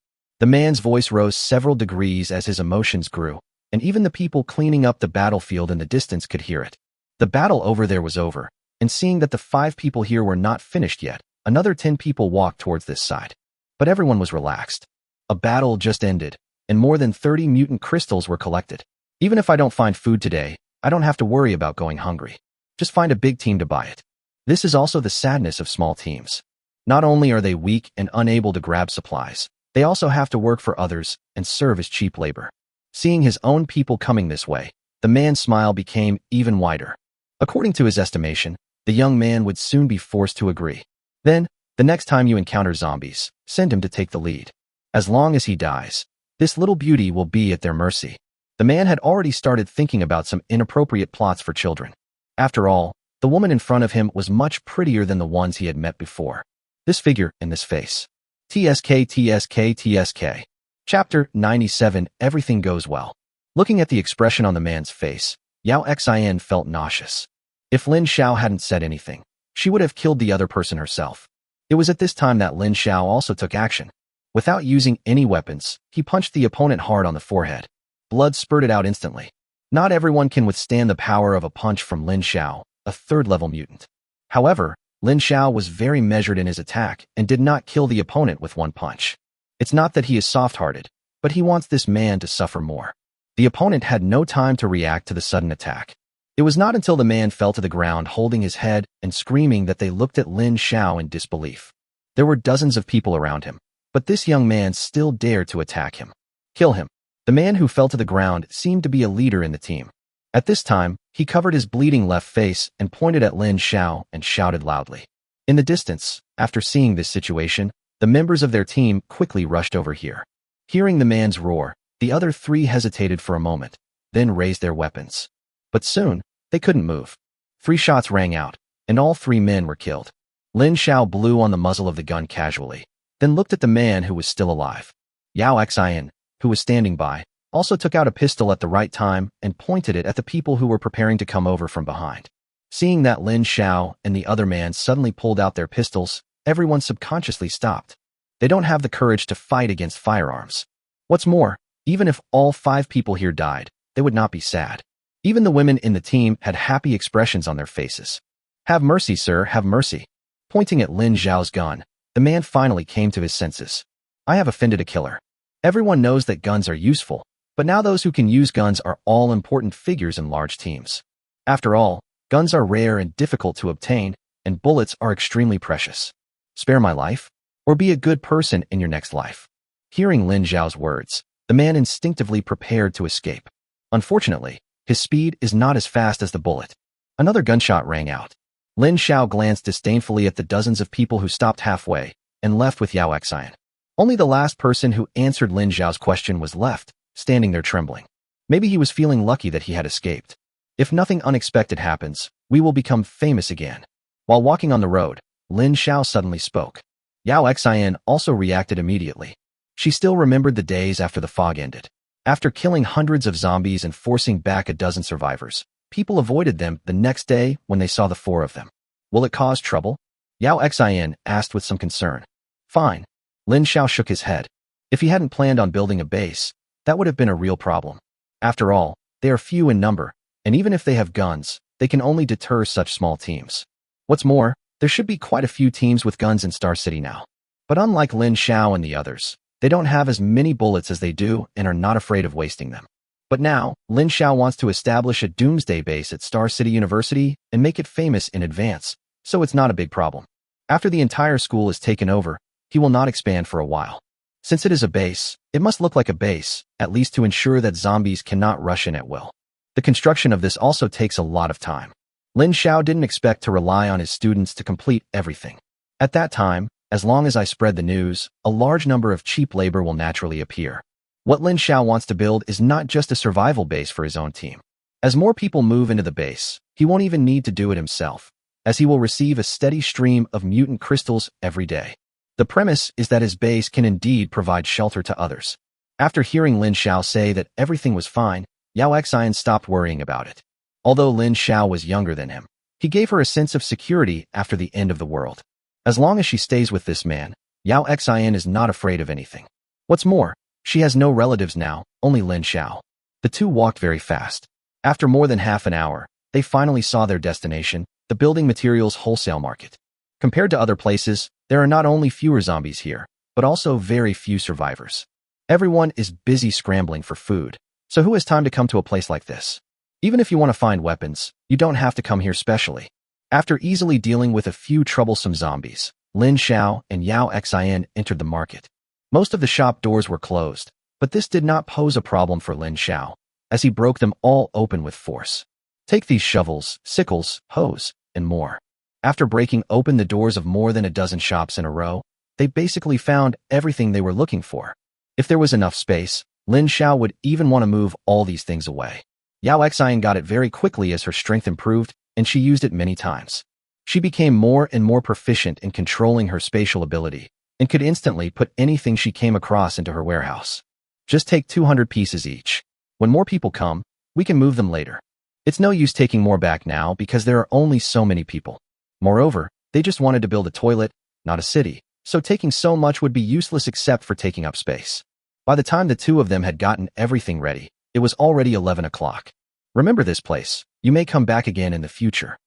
The man's voice rose several degrees as his emotions grew, and even the people cleaning up the battlefield in the distance could hear it. The battle over there was over, and seeing that the 5 people here were not finished yet, another 10 people walked towards this side. But everyone was relaxed. A battle just ended, and more than 30 mutant crystals were collected. Even if I don't find food today, I don't have to worry about going hungry. Just find a big team to buy it. This is also the sadness of small teams. Not only are they weak and unable to grab supplies, they also have to work for others and serve as cheap labor. Seeing his own people coming this way, the man's smile became even wider. According to his estimation, the young man would soon be forced to agree. Then, the next time you encounter zombies, send him to take the lead. As long as he dies, this little beauty will be at their mercy. The man had already started thinking about some inappropriate plots for children. After all, the woman in front of him was much prettier than the ones he had met before. This figure in this face. TSK TSK TSK. Chapter 97. Everything goes well. Looking at the expression on the man's face, Yao Xin felt nauseous. If Lin Xiao hadn't said anything, she would have killed the other person herself. It was at this time that Lin Xiao also took action. Without using any weapons, he punched the opponent hard on the forehead. Blood spurted out instantly. Not everyone can withstand the power of a punch from Lin Xiao, a 3rd-level mutant. However, Lin Xiao was very measured in his attack and did not kill the opponent with one punch. It's not that he is soft-hearted, but he wants this man to suffer more. The opponent had no time to react to the sudden attack. It was not until the man fell to the ground holding his head and screaming that they looked at Lin Xiao in disbelief. There were dozens of people around him, but this young man still dared to attack him. Kill him. The man who fell to the ground seemed to be a leader in the team. At this time, he covered his bleeding left face and pointed at Lin Xiao and shouted loudly. In the distance, after seeing this situation, the members of their team quickly rushed over here. Hearing the man's roar, the other 3 hesitated for a moment, then raised their weapons. But soon, they couldn't move. 3 shots rang out, and all 3 men were killed. Lin Xiao blew on the muzzle of the gun casually, then looked at the man who was still alive. Yao Xin, who was standing by, also took out a pistol at the right time and pointed it at the people who were preparing to come over from behind. Seeing that Lin Xiao and the other man suddenly pulled out their pistols, everyone subconsciously stopped. They don't have the courage to fight against firearms. What's more, even if all 5 people here died, they would not be sad. Even the women in the team had happy expressions on their faces. Have mercy, sir, have mercy. Pointing at Lin Xiao's gun, the man finally came to his senses. I have offended a killer. Everyone knows that guns are useful, but now those who can use guns are all important figures in large teams. After all, guns are rare and difficult to obtain, and bullets are extremely precious. Spare my life, or be a good person in your next life. Hearing Lin Xiao's words, the man instinctively prepared to escape. Unfortunately, his speed is not as fast as the bullet. Another gunshot rang out. Lin Xiao glanced disdainfully at the dozens of people who stopped halfway and left with Yao Xin. Only the last person who answered Lin Xiao's question was left, standing there trembling. Maybe he was feeling lucky that he had escaped. If nothing unexpected happens, we will become famous again. While walking on the road, Lin Xiao suddenly spoke. Yao Xin also reacted immediately. She still remembered the days after the fog ended. After killing hundreds of zombies and forcing back a dozen survivors, people avoided them the next day when they saw the 4 of them. Will it cause trouble? Yao Xin asked with some concern. Fine. Lin Xiao shook his head. If he hadn't planned on building a base, that would have been a real problem. After all, they are few in number, and even if they have guns, they can only deter such small teams. What's more, there should be quite a few teams with guns in Star City now. But unlike Lin Xiao and the others, they don't have as many bullets as they do and are not afraid of wasting them. But now, Lin Xiao wants to establish a doomsday base at Star City University and make it famous in advance, so it's not a big problem. After the entire school is taken over, he will not expand for a while. Since it is a base, it must look like a base, at least to ensure that zombies cannot rush in at will. The construction of this also takes a lot of time. Lin Xiao didn't expect to rely on his students to complete everything. At that time, as long as I spread the news, a large number of cheap labor will naturally appear. What Lin Xiao wants to build is not just a survival base for his own team. As more people move into the base, he won't even need to do it himself, as he will receive a steady stream of mutant crystals every day. The premise is that his base can indeed provide shelter to others. After hearing Lin Xiao say that everything was fine, Yao Xin stopped worrying about it. Although Lin Xiao was younger than him, he gave her a sense of security after the end of the world. As long as she stays with this man, Yao Xin is not afraid of anything. What's more, she has no relatives now, only Lin Xiao. The two walked very fast. After more than half an hour, they finally saw their destination, the building materials wholesale market. Compared to other places, there are not only fewer zombies here, but also very few survivors. Everyone is busy scrambling for food, so who has time to come to a place like this? Even if you want to find weapons, you don't have to come here specially. After easily dealing with a few troublesome zombies, Lin Xiao and Yao Xian entered the market. Most of the shop doors were closed, but this did not pose a problem for Lin Xiao, as he broke them all open with force. Take these shovels, sickles, hoes, and more. After breaking open the doors of more than a dozen shops in a row, they basically found everything they were looking for. If there was enough space, Lin Xiao would even want to move all these things away. Yao Xian got it very quickly as her strength improved, and she used it many times. She became more and more proficient in controlling her spatial ability, and could instantly put anything she came across into her warehouse. Just take 200 pieces each. When more people come, we can move them later. It's no use taking more back now because there are only so many people. Moreover, they just wanted to build a toilet, not a city, so taking so much would be useless except for taking up space. By the time the two of them had gotten everything ready, it was already 11 o'clock. Remember this place, you may come back again in the future.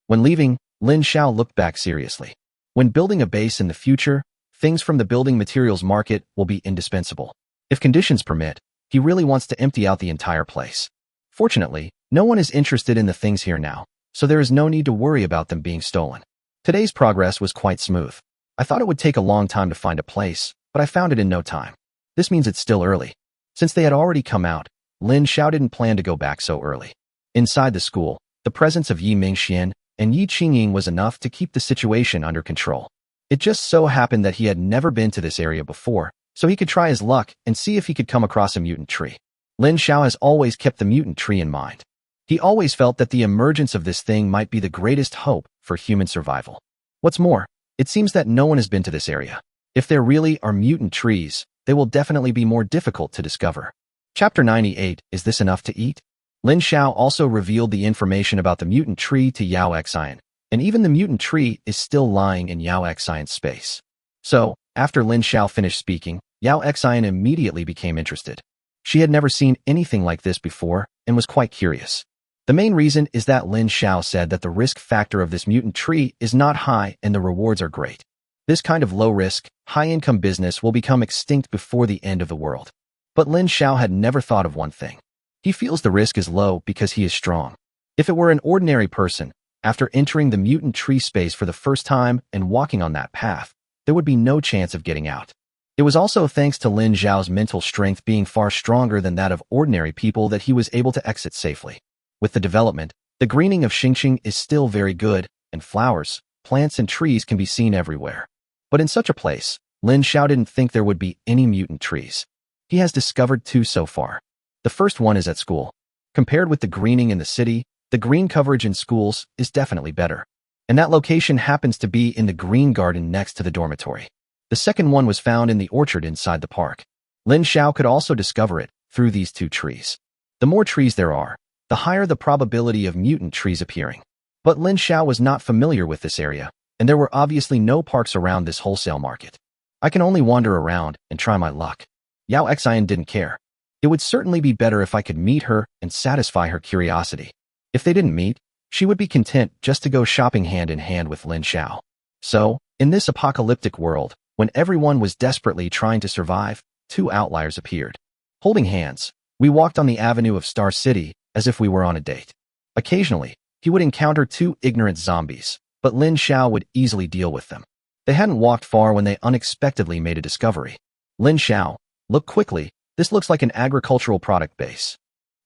When leaving, Lin Xiao looked back seriously. When building a base in the future, things from the building materials market will be indispensable. If conditions permit, he really wants to empty out the entire place. Fortunately, no one is interested in the things here now, so there is no need to worry about them being stolen. Today's progress was quite smooth. I thought it would take a long time to find a place, but I found it in no time. This means it's still early. Since they had already come out, Lin Xiao didn't plan to go back so early. Inside the school, the presence of Yi Mingxian and Yi Qingying was enough to keep the situation under control. It just so happened that he had never been to this area before, so he could try his luck and see if he could come across a mutant tree. Lin Xiao has always kept the mutant tree in mind. He always felt that the emergence of this thing might be the greatest hope for human survival. What's more, it seems that no one has been to this area. If there really are mutant trees, they will definitely be more difficult to discover. Chapter 98, Is This Enough to Eat? Lin Xiao also revealed the information about the mutant tree to Yao Xian, and even the mutant tree is still lying in Yao Xian's space. So, after Lin Xiao finished speaking, Yao Xian immediately became interested. She had never seen anything like this before and was quite curious. The main reason is that Lin Xiao said that the risk factor of this mutant tree is not high and the rewards are great. This kind of low-risk, high-income business will become extinct before the end of the world. But Lin Xiao had never thought of one thing. He feels the risk is low because he is strong. If it were an ordinary person, after entering the mutant tree space for the first time and walking on that path, there would be no chance of getting out. It was also thanks to Lin Xiao's mental strength being far stronger than that of ordinary people that he was able to exit safely. With the development, the greening of Xingqing is still very good, and flowers, plants and trees can be seen everywhere. But in such a place, Lin Xiao didn't think there would be any mutant trees. He has discovered two so far. The first one is at school. Compared with the greening in the city, the green coverage in schools is definitely better. And that location happens to be in the green garden next to the dormitory. The second one was found in the orchard inside the park. Lin Xiao could also discover it through these two trees. The more trees there are, the higher the probability of mutant trees appearing. But Lin Xiao was not familiar with this area, and there were obviously no parks around this wholesale market. I can only wander around and try my luck. Yao Xian didn't care. It would certainly be better if I could meet her and satisfy her curiosity. If they didn't meet, she would be content just to go shopping hand in hand with Lin Xiao. So, in this apocalyptic world, when everyone was desperately trying to survive, two outliers appeared. Holding hands, we walked on the avenue of Star City as if we were on a date. Occasionally, he would encounter two ignorant zombies, but Lin Xiao would easily deal with them. They hadn't walked far when they unexpectedly made a discovery. Lin Xiao, look quickly, this looks like an agricultural product base.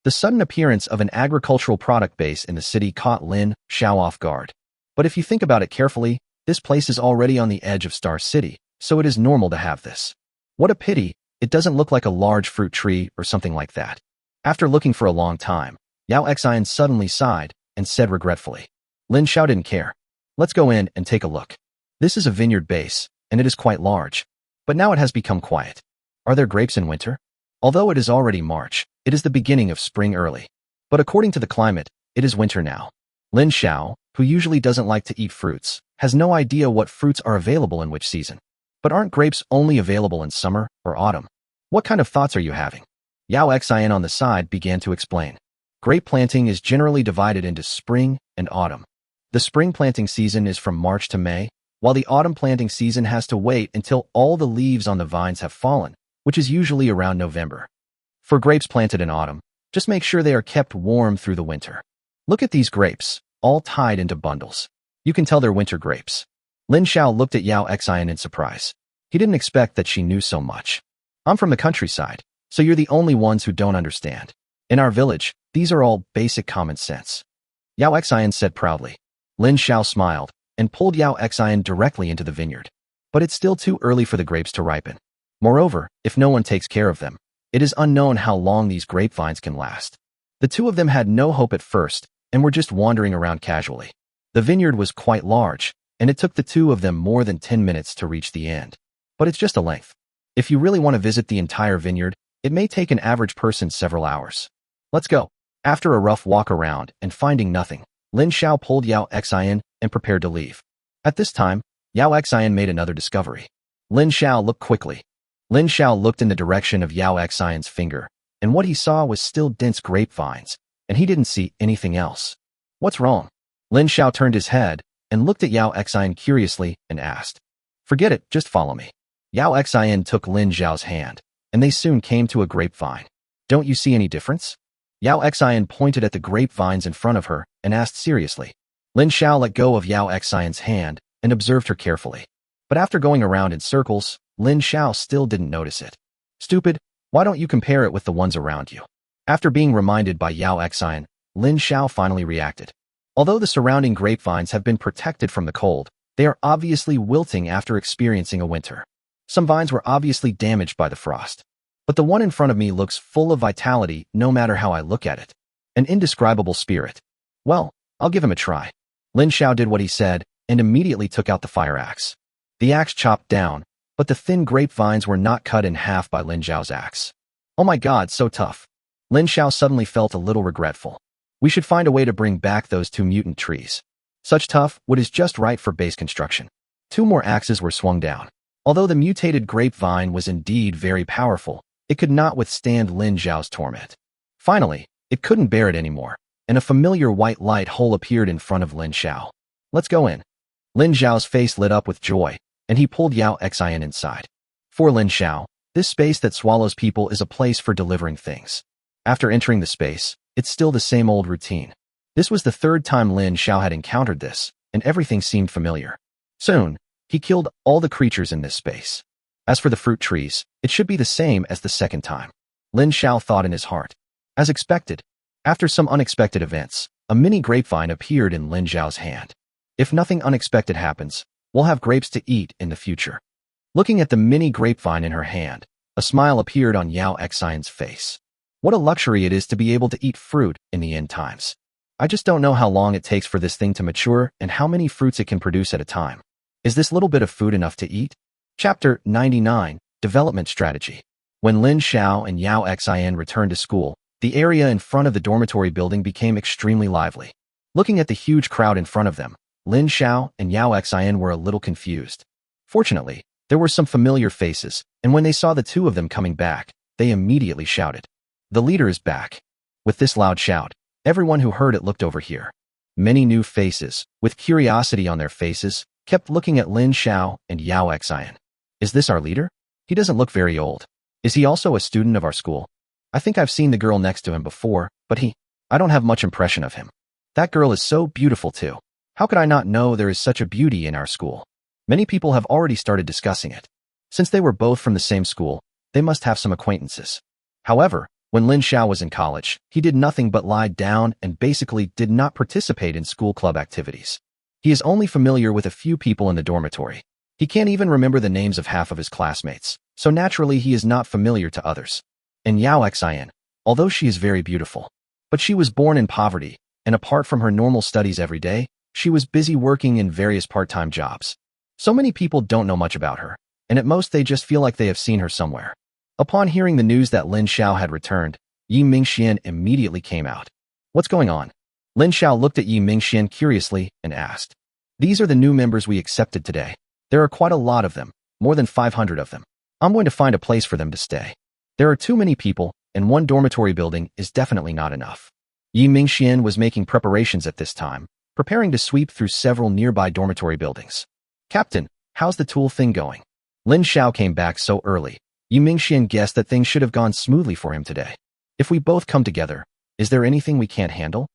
The sudden appearance of an agricultural product base in the city caught Lin Xiao off guard. But if you think about it carefully, this place is already on the edge of Star City, so it is normal to have this. What a pity, it doesn't look like a large fruit tree or something like that. After looking for a long time, Yao Xian suddenly sighed and said regretfully. Lin Xiao didn't care. Let's go in and take a look. This is a vineyard base, and it is quite large. But now it has become quiet. Are there grapes in winter? Although it is already March, it is the beginning of spring early. But according to the climate, it is winter now. Lin Xiao, who usually doesn't like to eat fruits, has no idea what fruits are available in which season. But aren't grapes only available in summer or autumn? What kind of thoughts are you having? Yao Xian on the side began to explain. Grape planting is generally divided into spring and autumn. The spring planting season is from March to May, while the autumn planting season has to wait until all the leaves on the vines have fallen, which is usually around November. For grapes planted in autumn, just make sure they are kept warm through the winter. Look at these grapes, all tied into bundles. You can tell they're winter grapes. Lin Xiao looked at Yao Xian in surprise. He didn't expect that she knew so much. I'm from the countryside, so you're the only ones who don't understand. In our village, these are all basic common sense. Yao Xian said proudly. Lin Xiao smiled and pulled Yao Xian directly into the vineyard. But it's still too early for the grapes to ripen. Moreover, if no one takes care of them, it is unknown how long these grapevines can last. The two of them had no hope at first and were just wandering around casually. The vineyard was quite large, and it took the two of them more than 10 minutes to reach the end. But it's just a length. If you really want to visit the entire vineyard, it may take an average person several hours. Let's go. After a rough walk around and finding nothing, Lin Xiao pulled Yao Xian and prepared to leave. At this time, Yao Xian made another discovery. Lin Xiao looked quickly. Lin Xiao looked in the direction of Yao Xian's finger, and what he saw was still dense grapevines, and he didn't see anything else. What's wrong? Lin Xiao turned his head and looked at Yao Xian curiously and asked. Forget it, just follow me. Yao Xian took Lin Xiao's hand, and they soon came to a grapevine. Don't you see any difference? Yao Xian pointed at the grapevines in front of her and asked seriously. Lin Xiao let go of Yao Xian's hand and observed her carefully. But after going around in circles, Lin Xiao still didn't notice it. Stupid, why don't you compare it with the ones around you? After being reminded by Yao Xian, Lin Xiao finally reacted. Although the surrounding grapevines have been protected from the cold, they are obviously wilting after experiencing a winter. Some vines were obviously damaged by the frost. But the one in front of me looks full of vitality no matter how I look at it. An indescribable spirit. Well, I'll give him a try. Lin Xiao did what he said and immediately took out the fire axe. The axe chopped down, but the thin grapevines were not cut in half by Lin Xiao's axe. Oh my god, so tough. Lin Xiao suddenly felt a little regretful. We should find a way to bring back those two mutant trees. Such tough wood is just right for base construction. 2 more axes were swung down. Although the mutated grapevine was indeed very powerful, it could not withstand Lin Xiao's torment. Finally, it couldn't bear it anymore, and a familiar white light hole appeared in front of Lin Xiao. Let's go in. Lin Xiao's face lit up with joy, and he pulled Yao Xian inside. For Lin Xiao, this space that swallows people is a place for delivering things. After entering the space, it's still the same old routine. This was the 3rd time Lin Xiao had encountered this, and everything seemed familiar. Soon, he killed all the creatures in this space. As for the fruit trees, it should be the same as the 2nd time. Lin Xiao thought in his heart. As expected, after some unexpected events, a mini grapevine appeared in Lin Xiao's hand. If nothing unexpected happens, we'll have grapes to eat in the future. Looking at the mini grapevine in her hand, a smile appeared on Yao Xian's face. What a luxury it is to be able to eat fruit in the end times. I just don't know how long it takes for this thing to mature and how many fruits it can produce at a time. Is this little bit of food enough to eat? Chapter 99, Development Strategy. When Lin Xiao and Yao Xian returned to school, the area in front of the dormitory building became extremely lively. Looking at the huge crowd in front of them, Lin Xiao and Yao Xian were a little confused. Fortunately, there were some familiar faces, and when they saw the two of them coming back, they immediately shouted. The leader is back. With this loud shout, everyone who heard it looked over here. Many new faces, with curiosity on their faces, kept looking at Lin Xiao and Yao Xian. Is this our leader? He doesn't look very old. Is he also a student of our school? I think I've seen the girl next to him before, but I don't have much impression of him. That girl is so beautiful too. How could I not know there is such a beauty in our school? Many people have already started discussing it. Since they were both from the same school, they must have some acquaintances. However, when Lin Xiao was in college, he did nothing but lie down and basically did not participate in school club activities. He is only familiar with a few people in the dormitory. He can't even remember the names of half of his classmates, so naturally he is not familiar to others. And Yao Xian, although she is very beautiful, but she was born in poverty, and apart from her normal studies every day, she was busy working in various part-time jobs. So many people don't know much about her, and at most they just feel like they have seen her somewhere. Upon hearing the news that Lin Xiao had returned, Yi Mingxian immediately came out. What's going on? Lin Xiao looked at Yi Mingxian curiously and asked. These are the new members we accepted today. There are quite a lot of them, more than 500 of them. I'm going to find a place for them to stay. There are too many people, and one dormitory building is definitely not enough. Yi Mingxian was making preparations at this time, preparing to sweep through several nearby dormitory buildings. Captain, how's the tool thing going? Lin Xiao came back so early. Yi Mingxian guessed that things should have gone smoothly for him today. If we both come together, is there anything we can't handle?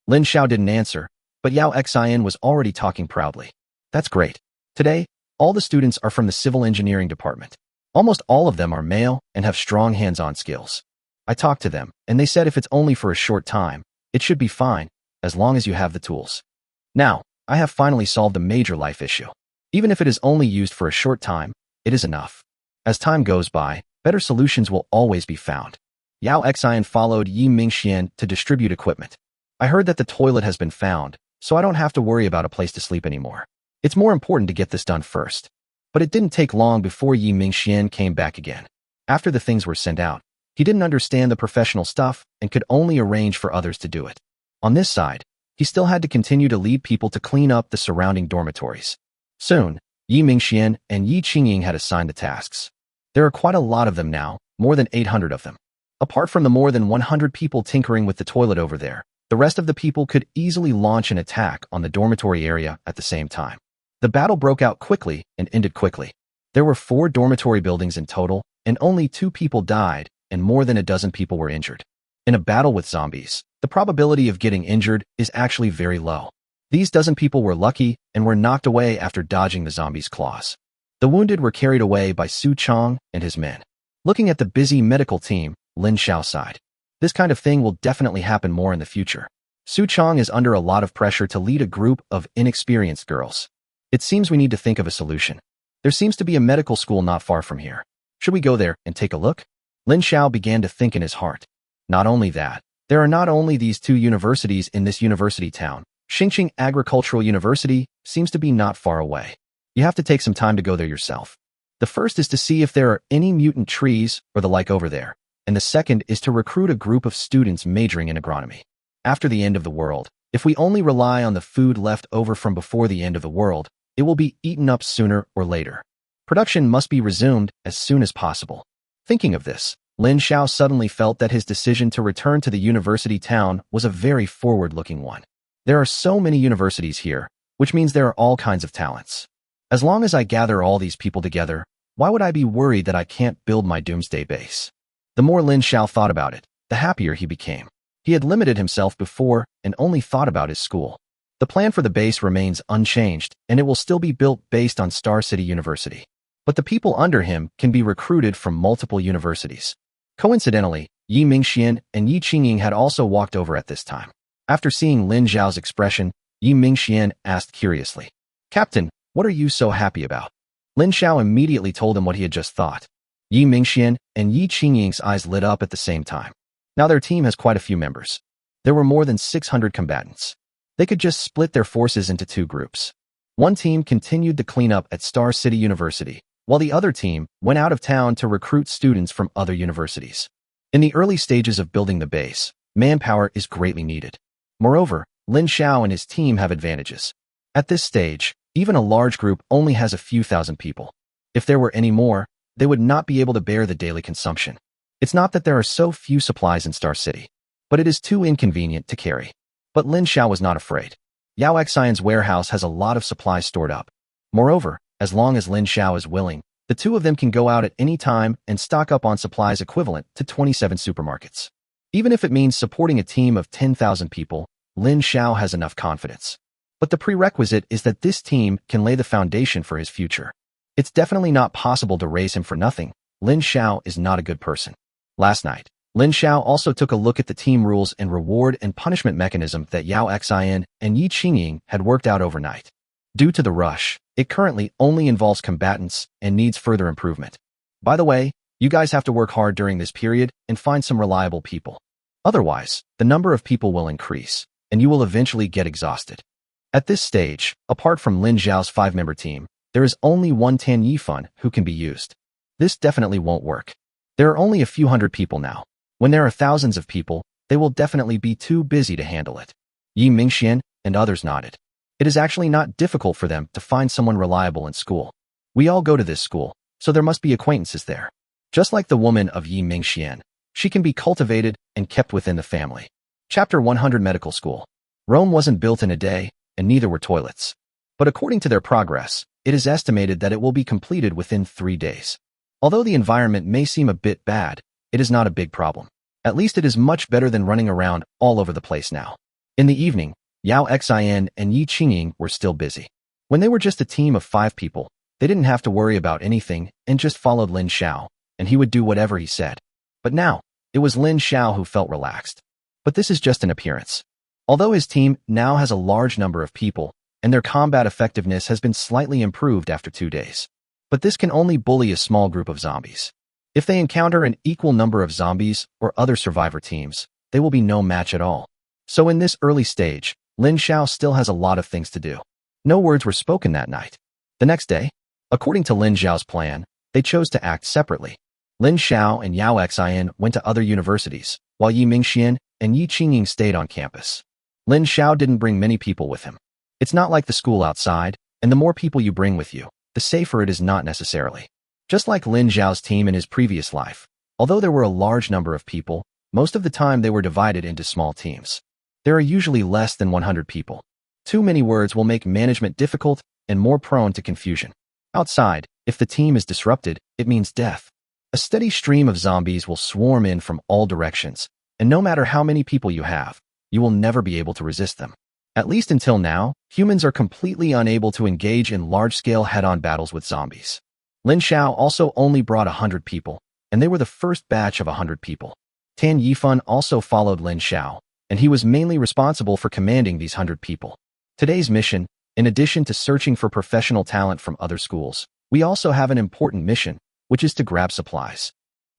Lin Xiao didn't answer, but Yao Xian was already talking proudly. That's great. Today, all the students are from the civil engineering department. Almost all of them are male and have strong hands-on skills. I talked to them, and they said if it's only for a short time, it should be fine, as long as you have the tools. Now, I have finally solved a major life issue. Even if it is only used for a short time, it is enough. As time goes by, better solutions will always be found. Yao Xian followed Yi Mingxian to distribute equipment. I heard that the toilet has been found, so I don't have to worry about a place to sleep anymore. It's more important to get this done first. But it didn't take long before Yi Mingxian came back again. After the things were sent out, he didn't understand the professional stuff and could only arrange for others to do it. On this side, he still had to continue to lead people to clean up the surrounding dormitories. Soon, Yi Mingxian and Yi Qingying had assigned the tasks. There are quite a lot of them now, more than 800 of them. Apart from the more than 100 people tinkering with the toilet over there, the rest of the people could easily launch an attack on the dormitory area at the same time. The battle broke out quickly and ended quickly. There were 4 dormitory buildings in total, and only 2 people died, and more than a dozen people were injured. In a battle with zombies, the probability of getting injured is actually very low. These dozen people were lucky and were knocked away after dodging the zombies' claws. The wounded were carried away by Su Chong and his men. Looking at the busy medical team, Lin Xiao sighed. This kind of thing will definitely happen more in the future. Su Chong is under a lot of pressure to lead a group of inexperienced girls. It seems we need to think of a solution. There seems to be a medical school not far from here. Should we go there and take a look? Lin Xiao began to think in his heart. Not only that, there are not only these 2 universities in this university town. Xingqing Agricultural University seems to be not far away. You have to take some time to go there yourself. The first is to see if there are any mutant trees or the like over there, and the second is to recruit a group of students majoring in agronomy. After the end of the world, if we only rely on the food left over from before the end of the world, it will be eaten up sooner or later. Production must be resumed as soon as possible. Thinking of this, Lin Xiao suddenly felt that his decision to return to the university town was a very forward-looking one. There are so many universities here, which means there are all kinds of talents. As long as I gather all these people together, why would I be worried that I can't build my doomsday base? The more Lin Xiao thought about it, the happier he became. He had limited himself before and only thought about his school. The plan for the base remains unchanged, and it will still be built based on Star City University. But the people under him can be recruited from multiple universities. Coincidentally, Yi Mingxian and Yi Qingying had also walked over at this time. After seeing Lin Xiao's expression, Yi Mingxian asked curiously, "Captain, what are you so happy about?" Lin Xiao immediately told him what he had just thought. Yi Mingxian and Yi Qingying's eyes lit up at the same time. Now their team has quite a few members. There were more than 600 combatants. They could just split their forces into 2 groups. One team continued to clean up at Star City University, while the other team went out of town to recruit students from other universities. In the early stages of building the base, manpower is greatly needed. Moreover, Lin Xiao and his team have advantages. At this stage, even a large group only has a few thousand people. If there were any more, they would not be able to bear the daily consumption. It's not that there are so few supplies in Star City, but it is too inconvenient to carry. But Lin Xiao was not afraid. Yao Xian's warehouse has a lot of supplies stored up. Moreover, as long as Lin Xiao is willing, the 2 of them can go out at any time and stock up on supplies equivalent to 27 supermarkets. Even if it means supporting a team of 10,000 people, Lin Xiao has enough confidence. But the prerequisite is that this team can lay the foundation for his future. It's definitely not possible to raise him for nothing. Lin Xiao is not a good person. Last night, Lin Xiao also took a look at the team rules and reward and punishment mechanism that Yao Xian and Yi Qingying had worked out overnight. Due to the rush, it currently only involves combatants and needs further improvement. By the way, you guys have to work hard during this period and find some reliable people. Otherwise, the number of people will increase, and you will eventually get exhausted. At this stage, apart from Lin Xiao's 5-member team, there is only one Tan Yifan who can be used. This definitely won't work. There are only a few hundred people now. When there are thousands of people, they will definitely be too busy to handle it. Yi Mingxian and others nodded. It is actually not difficult for them to find someone reliable in school. We all go to this school, so there must be acquaintances there. Just like the woman of Yi Mingxian, she can be cultivated and kept within the family. Chapter 100 Medical School. Rome wasn't built in a day, and neither were toilets. But according to their progress, it is estimated that it will be completed within 3 days. Although the environment may seem a bit bad, it is not a big problem. At least it is much better than running around all over the place now. In the evening, Yao Xian and Yi Qingying were still busy. When they were just a team of 5 people, they didn't have to worry about anything and just followed Lin Xiao, and he would do whatever he said. But now, it was Lin Xiao who felt relaxed. But this is just an appearance. Although his team now has a large number of people, and their combat effectiveness has been slightly improved after 2 days. But this can only bully a small group of zombies. If they encounter an equal number of zombies or other survivor teams, they will be no match at all. So in this early stage, Lin Xiao still has a lot of things to do. No words were spoken that night. The next day, according to Lin Xiao's plan, they chose to act separately. Lin Xiao and Yao Xian went to other universities, while Yi Mingxian and Yi Qingying stayed on campus. Lin Xiao didn't bring many people with him. It's not like the school outside, and the more people you bring with you, the safer it is not necessarily. Just like Lin Xiao's team in his previous life, although there were a large number of people, most of the time they were divided into small teams. There are usually less than 100 people. Too many words will make management difficult and more prone to confusion. Outside, if the team is disrupted, it means death. A steady stream of zombies will swarm in from all directions, and no matter how many people you have, you will never be able to resist them. At least until now, humans are completely unable to engage in large-scale head-on battles with zombies. Lin Xiao also only brought 100 people, and they were the first batch of 100 people. Tan Yifan also followed Lin Xiao, and he was mainly responsible for commanding these 100 people. Today's mission, in addition to searching for professional talent from other schools, we also have an important mission, which is to grab supplies.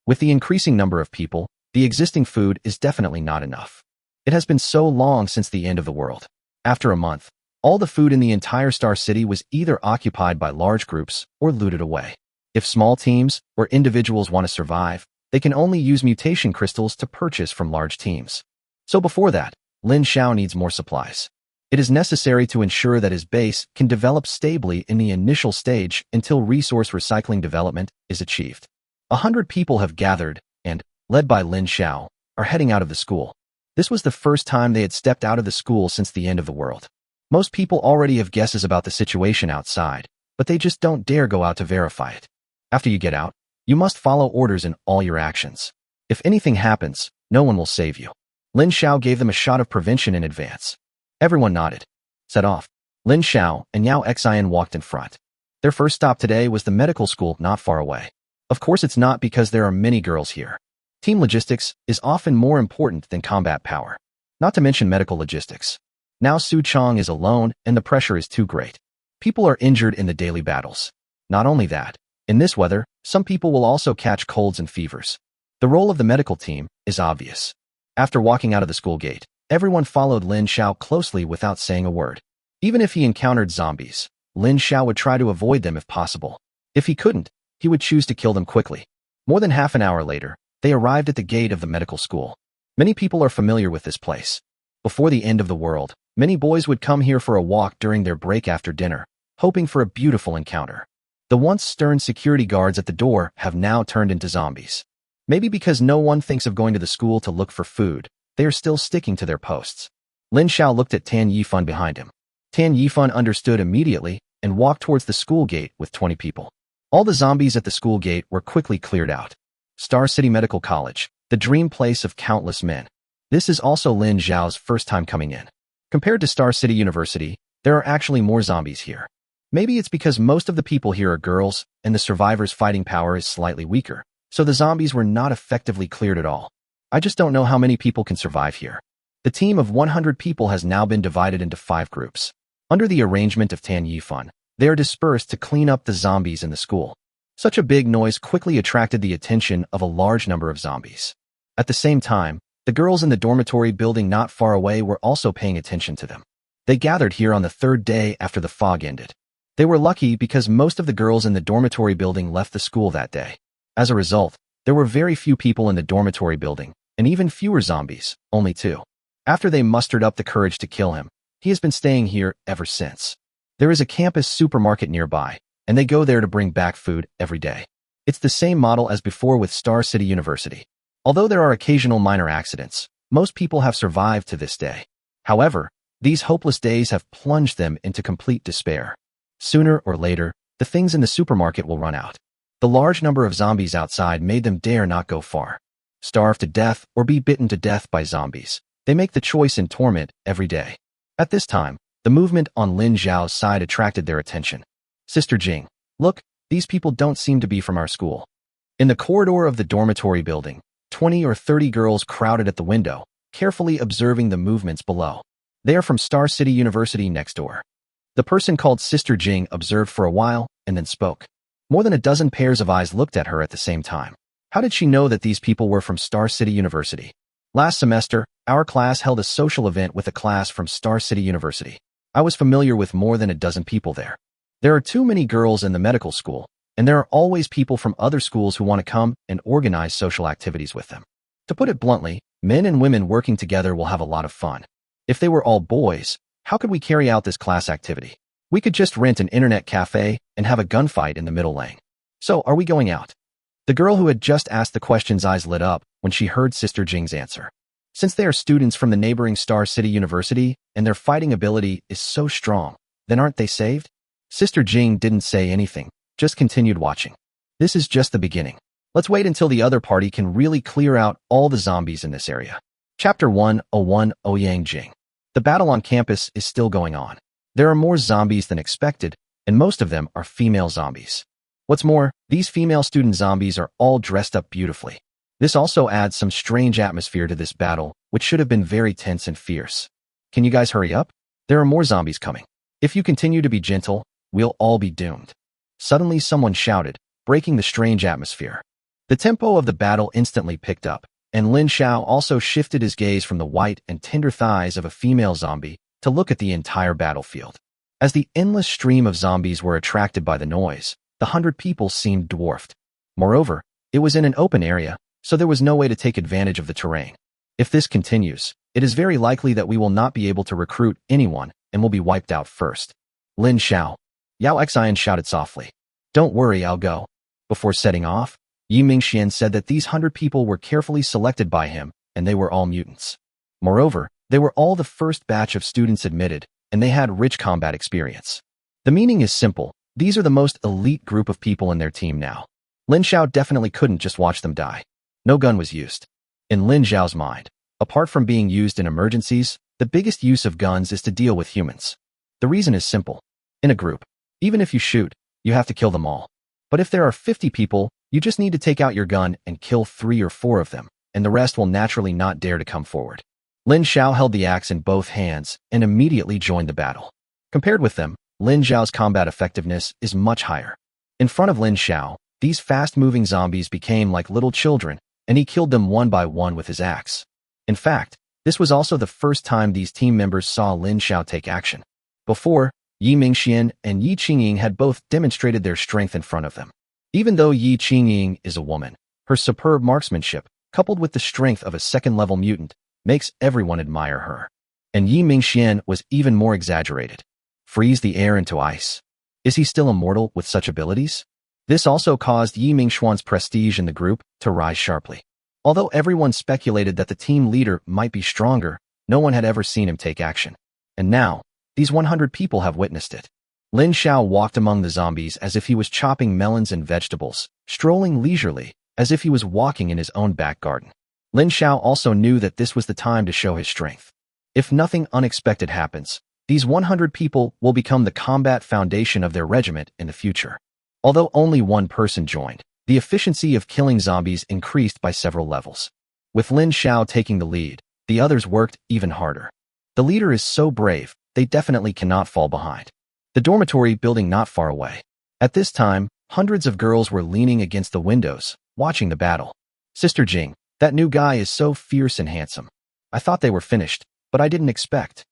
With the increasing number of people, the existing food is definitely not enough. It has been so long since the end of the world. After a month, all the food in the entire Star City was either occupied by large groups or looted away. If small teams or individuals want to survive, they can only use mutation crystals to purchase from large teams. So before that, Lin Xiao needs more supplies. It is necessary to ensure that his base can develop stably in the initial stage until resource recycling development is achieved. 100 people have gathered and, led by Lin Xiao, are heading out of the school. This was the first time they had stepped out of the school since the end of the world. Most people already have guesses about the situation outside, but they just don't dare go out to verify it. After you get out, you must follow orders in all your actions. If anything happens, no one will save you. Lin Xiao gave them a shot of prevention in advance. Everyone nodded. Set off. Lin Xiao and Yao Xian walked in front. Their first stop today was the medical school not far away. Of course it's not because there are many girls here. Team logistics is often more important than combat power. Not to mention medical logistics. Now Su Chong is alone and the pressure is too great. People are injured in the daily battles. Not only that, in this weather, some people will also catch colds and fevers. The role of the medical team is obvious. After walking out of the school gate, everyone followed Lin Xiao closely without saying a word. Even if he encountered zombies, Lin Xiao would try to avoid them if possible. If he couldn't, he would choose to kill them quickly. More than half an hour later, they arrived at the gate of the medical school. Many people are familiar with this place. Before the end of the world, many boys would come here for a walk during their break after dinner, hoping for a beautiful encounter. The once stern security guards at the door have now turned into zombies. Maybe because no one thinks of going to the school to look for food, they are still sticking to their posts. Lin Xiao looked at Tan Yifan behind him. Tan Yifan understood immediately and walked towards the school gate with 20 people. All the zombies at the school gate were quickly cleared out. Star City Medical College, the dream place of countless men. This is also Lin Xiao's first time coming in. Compared to Star City University, there are actually more zombies here. Maybe it's because most of the people here are girls and the survivors' fighting power is slightly weaker, so the zombies were not effectively cleared at all. I just don't know how many people can survive here. The team of 100 people has now been divided into 5 groups. Under the arrangement of Tan Yifan, they are dispersed to clean up the zombies in the school. Such a big noise quickly attracted the attention of a large number of zombies. At the same time, the girls in the dormitory building not far away were also paying attention to them. They gathered here on the 3rd day after the fog ended. They were lucky because most of the girls in the dormitory building left the school that day. As a result, there were very few people in the dormitory building, and even fewer zombies, only 2. After they mustered up the courage to kill him, he has been staying here ever since. There is a campus supermarket nearby, and they go there to bring back food every day. It's the same model as before with Star City University. Although there are occasional minor accidents, most people have survived to this day. However, these hopeless days have plunged them into complete despair. Sooner or later, the things in the supermarket will run out. The large number of zombies outside made them dare not go far. Starve to death or be bitten to death by zombies. They make the choice in torment every day. At this time, the movement on Lin Xiao's side attracted their attention. Sister Jing, look, these people don't seem to be from our school. In the corridor of the dormitory building, 20 or 30 girls crowded at the window, carefully observing the movements below. They are from Star City University next door. The person called Sister Jing observed for a while and then spoke. More than a dozen pairs of eyes looked at her at the same time. How did she know that these people were from Star City University? Last semester, our class held a social event with a class from Star City University. I was familiar with more than a dozen people there. There are too many girls in the medical school, and there are always people from other schools who want to come and organize social activities with them. To put it bluntly, men and women working together will have a lot of fun. If they were all boys, how could we carry out this class activity? We could just rent an internet cafe and have a gunfight in the middle lane. So, are we going out? The girl who had just asked the question's eyes lit up when she heard Sister Jing's answer. Since they are students from the neighboring Star City University and their fighting ability is so strong, then aren't they saved? Sister Jing didn't say anything, just continued watching. This is just the beginning. Let's wait until the other party can really clear out all the zombies in this area. Chapter 101 Ouyang Jing. The battle on campus is still going on. There are more zombies than expected, and most of them are female zombies. What's more, these female student zombies are all dressed up beautifully. This also adds some strange atmosphere to this battle, which should have been very tense and fierce. Can you guys hurry up? There are more zombies coming. If you continue to be gentle, we'll all be doomed. Suddenly someone shouted, breaking the strange atmosphere. The tempo of the battle instantly picked up, and Lin Xiao also shifted his gaze from the white and tender thighs of a female zombie to look at the entire battlefield. As the endless stream of zombies were attracted by the noise, the 100 people seemed dwarfed. Moreover, it was in an open area, so there was no way to take advantage of the terrain. If this continues, it is very likely that we will not be able to recruit anyone and will be wiped out first. Lin Xiao. Yao Xian shouted softly. Don't worry, I'll go. Before setting off, Yi Mingxian said that these 100 people were carefully selected by him, and they were all mutants. Moreover, they were all the first batch of students admitted, and they had rich combat experience. The meaning is simple. These are the most elite group of people in their team now. Lin Xiao definitely couldn't just watch them die. No gun was used. In Lin Xiao's mind, apart from being used in emergencies, the biggest use of guns is to deal with humans. The reason is simple. In a group, even if you shoot, you have to kill them all. But if there are 50 people, you just need to take out your gun and kill 3 or 4 of them, and the rest will naturally not dare to come forward. Lin Xiao held the axe in both hands and immediately joined the battle. Compared with them, Lin Xiao's combat effectiveness is much higher. In front of Lin Xiao, these fast-moving zombies became like little children, and he killed them one by one with his axe. In fact, this was also the first time these team members saw Lin Xiao take action. Before, Yi Mingxian and Yi Qingying had both demonstrated their strength in front of them. Even though Yi Qingying is a woman, her superb marksmanship, coupled with the strength of a second-level mutant, makes everyone admire her. And Yi Mingxian was even more exaggerated. Freeze the air into ice. Is he still immortal with such abilities? This also caused Yi Mingxuan's prestige in the group to rise sharply. Although everyone speculated that the team leader might be stronger, no one had ever seen him take action. And now, these 100 people have witnessed it. Lin Xiao walked among the zombies as if he was chopping melons and vegetables, strolling leisurely, as if he was walking in his own back garden. Lin Xiao also knew that this was the time to show his strength. If nothing unexpected happens, these 100 people will become the combat foundation of their regiment in the future. Although only one person joined, the efficiency of killing zombies increased by several levels. With Lin Xiao taking the lead, the others worked even harder. The leader is so brave, they definitely cannot fall behind. The dormitory building not far away. At this time, hundreds of girls were leaning against the windows, watching the battle. Sister Jing, that new guy is so fierce and handsome. I thought they were finished, but I didn't expect.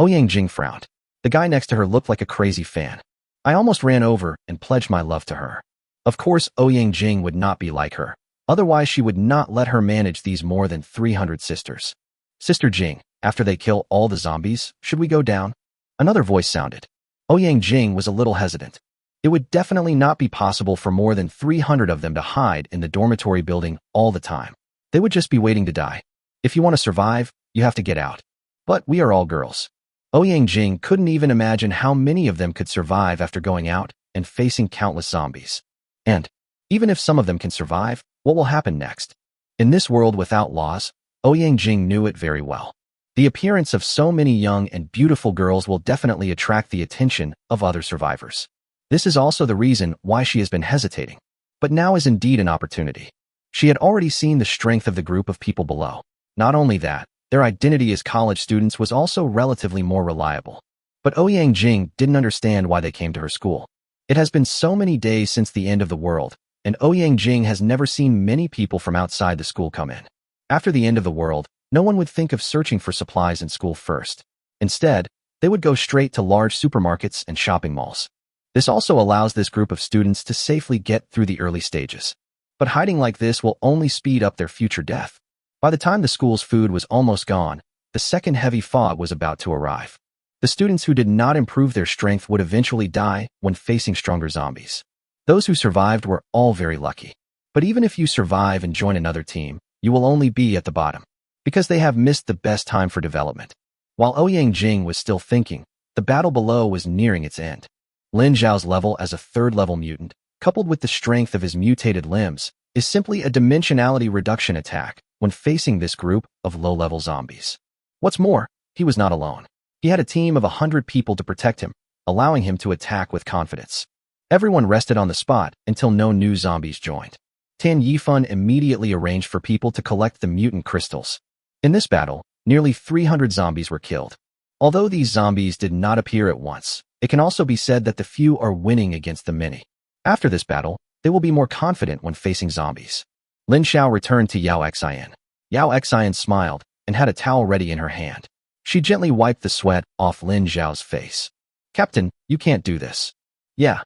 Ouyang Jing frowned. The guy next to her looked like a crazy fan. I almost ran over and pledged my love to her. Of course, Ouyang Jing would not be like her. Otherwise, she would not let her manage these more than 300 sisters. Sister Jing, after they kill all the zombies, should we go down? Another voice sounded. Ouyang Jing was a little hesitant. It would definitely not be possible for more than 300 of them to hide in the dormitory building all the time. They would just be waiting to die. If you want to survive, you have to get out. But we are all girls. Ouyang Jing couldn't even imagine how many of them could survive after going out and facing countless zombies. And even if some of them can survive, what will happen next? In this world without laws, Ouyang Jing knew it very well. The appearance of so many young and beautiful girls will definitely attract the attention of other survivors. This is also the reason why she has been hesitating. But now is indeed an opportunity. She had already seen the strength of the group of people below. Not only that, their identity as college students was also relatively more reliable. But Ouyang Jing didn't understand why they came to her school. It has been so many days since the end of the world, and Ouyang Jing has never seen many people from outside the school come in. After the end of the world, no one would think of searching for supplies in school first. Instead, they would go straight to large supermarkets and shopping malls. This also allows this group of students to safely get through the early stages. But hiding like this will only speed up their future death. By the time the school's food was almost gone, the second heavy fog was about to arrive. The students who did not improve their strength would eventually die when facing stronger zombies. Those who survived were all very lucky. But even if you survive and join another team, you will only be at the bottom, because they have missed the best time for development. While Ouyang Jing was still thinking, the battle below was nearing its end. Lin Xiao's level as a third-level mutant, coupled with the strength of his mutated limbs, is simply a dimensionality reduction attack when facing this group of low-level zombies. What's more, he was not alone. He had a team of 100 people to protect him, allowing him to attack with confidence. Everyone rested on the spot until no new zombies joined. Tan Yifan immediately arranged for people to collect the mutant crystals. In this battle, nearly 300 zombies were killed. Although these zombies did not appear at once, it can also be said that the few are winning against the many. After this battle, they will be more confident when facing zombies. Lin Xiao returned to Yao Xian. Yao Xian smiled and had a towel ready in her hand. She gently wiped the sweat off Lin Xiao's face. "Captain, you can't do this." Yeah,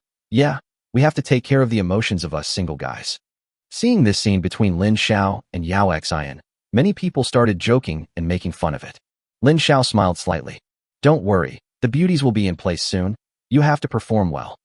we have to take care of the emotions of us single guys." Seeing this scene between Lin Xiao and Yao Xian, many people started joking and making fun of it. Lin Xiao smiled slightly. "Don't worry, the beauties will be in place soon. You have to perform well."